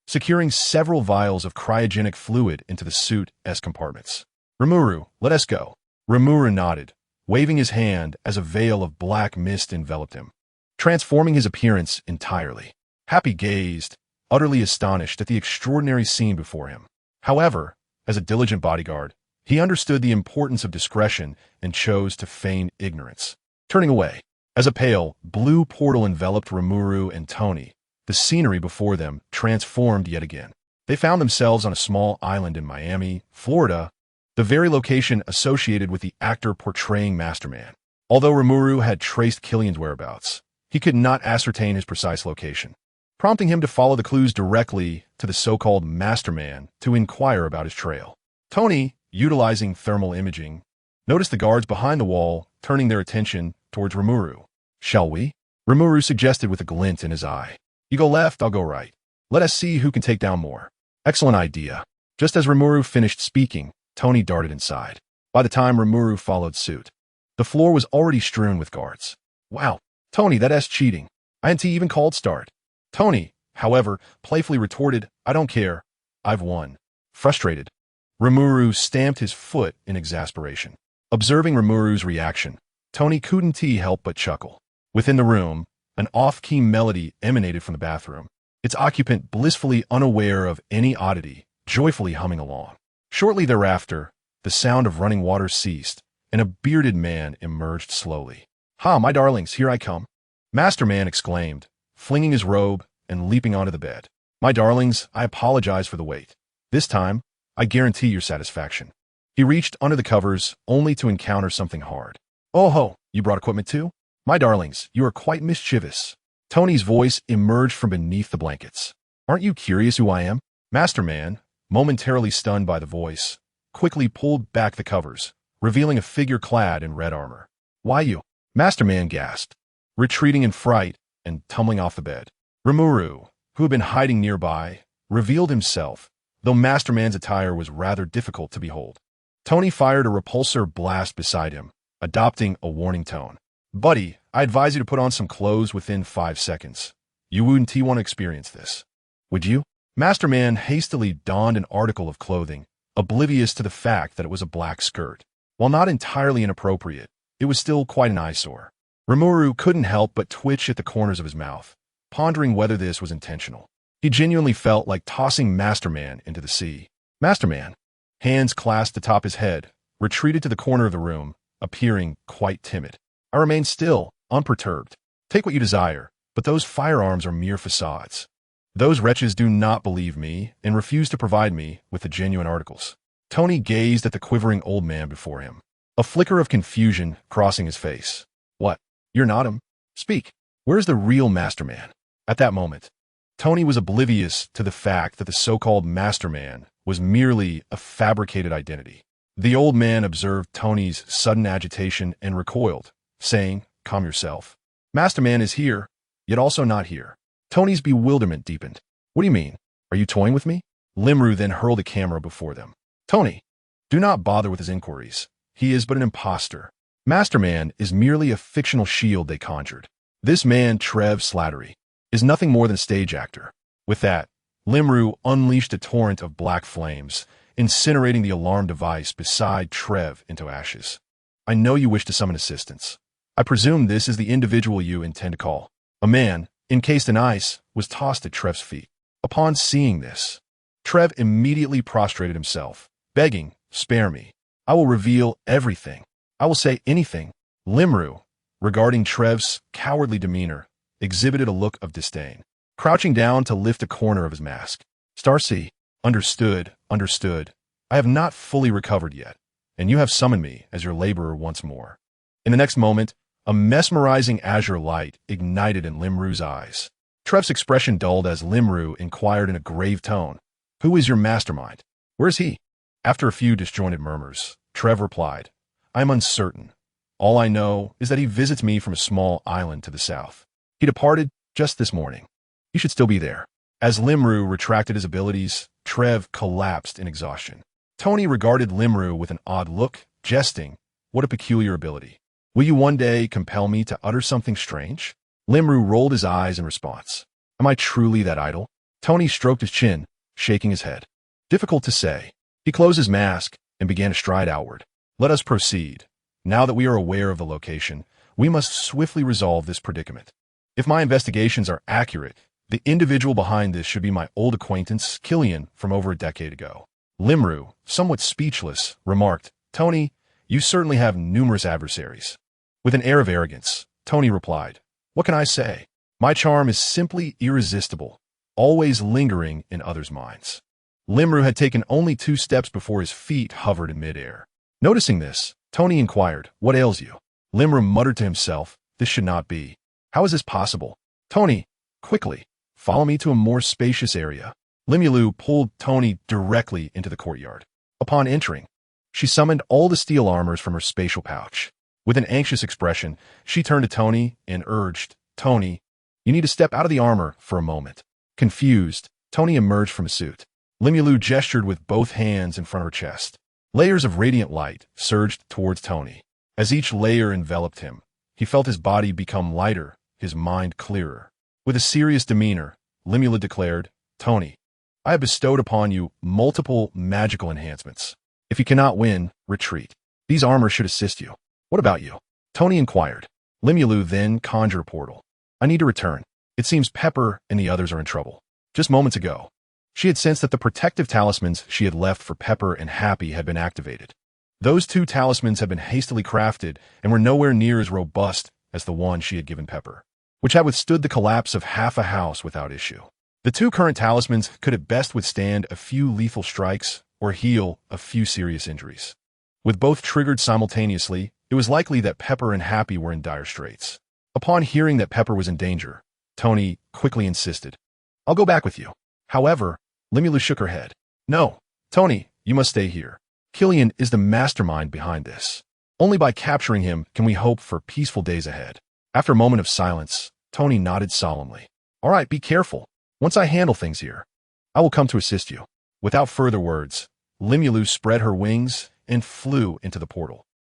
securing several vials of cryogenic fluid into the suit's compartments. "Rimuru, let us go." Rimuru nodded, waving his hand as a veil of black mist enveloped him, transforming his appearance entirely. Happy gazed, utterly astonished at the extraordinary scene before him. However, as a diligent bodyguard, he understood the importance of discretion and chose to feign ignorance. Turning away, as a pale, blue portal enveloped Rimuru and Tony, the scenery before them transformed yet again. They found themselves on a small island in Miami, Florida, the very location associated with the actor portraying Masterman. Although Rimuru had traced Killian's whereabouts, he could not ascertain his precise location, prompting him to follow the clues directly to the so-called Masterman to inquire about his trail. Tony, utilizing thermal imaging, noticed the guards behind the wall turning their attention towards Rimuru. "Shall we?" Rimuru suggested with a glint in his eye. "You go left, I'll go right. Let us see who can take down more." "Excellent idea." Just as Rimuru finished speaking, Tony darted inside. By the time Rimuru followed suit, the floor was already strewn with guards. "Wow, Tony, that's cheating. I ain't even called start." Tony, however, playfully retorted, "I don't care. I've won." Frustrated, Rimuru stamped his foot in exasperation. Observing Rimuru's reaction, Tony couldn't help but chuckle. Within the room, an off-key melody emanated from the bathroom, its occupant blissfully unaware of any oddity, joyfully humming along. Shortly thereafter, the sound of running water ceased, and a bearded man emerged slowly. "Ha, my darlings, here I come," Masterman exclaimed, flinging his robe and leaping onto the bed. "My darlings, I apologize for the wait. This time, I guarantee your satisfaction." He reached under the covers, only to encounter something hard. "Oh ho, you brought equipment too? My darlings, you are quite mischievous." Tony's voice emerged from beneath the blankets. "Aren't you curious who I am?" Masterman, momentarily stunned by the voice, quickly pulled back the covers, revealing a figure clad in red armor. "Why you?" Masterman gasped, retreating in fright and tumbling off the bed. Rimuru, who had been hiding nearby, revealed himself, though Masterman's attire was rather difficult to behold. Tony fired a repulsor blast beside him, adopting a warning tone. "Buddy, I advise you to put on some clothes within 5 seconds. You wouldn't want to experience this. Would you?" Masterman hastily donned an article of clothing, oblivious to the fact that it was a black skirt. While not entirely inappropriate, it was still quite an eyesore. Rimuru couldn't help but twitch at the corners of his mouth, pondering whether this was intentional. He genuinely felt like tossing Masterman into the sea. Masterman, hands clasped atop his head, retreated to the corner of the room, appearing quite timid. I remain still, unperturbed. Take what you desire, but those firearms are mere facades. Those wretches do not believe me and refuse to provide me with the genuine articles. Tony gazed at the quivering old man before him, a flicker of confusion crossing his face. What? You're not him? Speak. Where's the real masterman? At that moment, Tony was oblivious to the fact that the so-called masterman was merely a fabricated identity. The old man observed Tony's sudden agitation and recoiled, saying, "Calm yourself. Masterman is here, yet also not here." Tony's bewilderment deepened. "What do you mean? Are you toying with me?" Limru then hurled a camera before them. "Tony, do not bother with his inquiries. He is but an impostor. Masterman is merely a fictional shield they conjured. This man, Trev Slattery, is nothing more than a stage actor." With that, Limru unleashed a torrent of black flames, incinerating the alarm device beside Trev into ashes. "I know you wish to summon assistance. I presume this is the individual you intend to call." A man, encased in ice, was tossed at Trev's feet. Upon seeing this, Trev immediately prostrated himself, begging, "Spare me. I will reveal everything. I will say anything." Limru, regarding Trev's cowardly demeanor, exhibited a look of disdain, crouching down to lift a corner of his mask. "Starcy, understood. I have not fully recovered yet, and you have summoned me as your laborer once more." In the next moment, a mesmerizing azure light ignited in Limru's eyes. Trev's expression dulled as Limru inquired in a grave tone, "Who is your mastermind? Where is he?" After a few disjointed murmurs, Trev replied, "I am uncertain. All I know is that he visits me from a small island to the south. He departed just this morning. You should still be there." As Limru retracted his abilities, Trev collapsed in exhaustion. Tony regarded Limru with an odd look, jesting, "What a peculiar ability. Will you one day compel me to utter something strange?" Limru rolled his eyes in response. "Am I truly that idle?" Tony stroked his chin, shaking his head. "Difficult to say." He closed his mask and began to stride outward. "Let us proceed. Now that we are aware of the location, we must swiftly resolve this predicament. If my investigations are accurate, the individual behind this should be my old acquaintance, Killian, from over a decade ago." Limru, somewhat speechless, remarked, "Tony, you certainly have numerous adversaries." With an air of arrogance, Tony replied, "What can I say? My charm is simply irresistible, always lingering in others' minds." Limru had taken only 2 steps before his feet hovered in midair. Noticing this, Tony inquired, "What ails you?" Limru muttered to himself, "This should not be. How is this possible? Tony, quickly, follow me to a more spacious area." Limulu pulled Tony directly into the courtyard. Upon entering, she summoned all the steel armors from her spatial pouch. With an anxious expression, she turned to Tony and urged, "Tony, you need to step out of the armor for a moment." Confused, Tony emerged from his suit. Limulu gestured with both hands in front of her chest. Layers of radiant light surged towards Tony. As each layer enveloped him, he felt his body become lighter, his mind clearer. With a serious demeanor, Limula declared, "Tony, I have bestowed upon you multiple magical enhancements. If you cannot win, retreat. These armors should assist you." "What about you?" Tony inquired. Limulu then conjured a portal. "I need to return. It seems Pepper and the others are in trouble." Just moments ago, she had sensed that the protective talismans she had left for Pepper and Happy had been activated. Those 2 talismans had been hastily crafted and were nowhere near as robust as the one she had given Pepper, which had withstood the collapse of half a house without issue. The 2 current talismans could at best withstand a few lethal strikes or heal a few serious injuries. With both triggered simultaneously, it was likely that Pepper and Happy were in dire straits. Upon hearing that Pepper was in danger, Tony quickly insisted, "I'll go back with you." However, Limulu shook her head. "No, Tony, you must stay here. Killian is the mastermind behind this. Only by capturing him can we hope for peaceful days ahead." After a moment of silence, Tony nodded solemnly. "All right, be careful. Once I handle things here, I will come to assist you." Without further words, Limulu spread her wings and flew into the portal.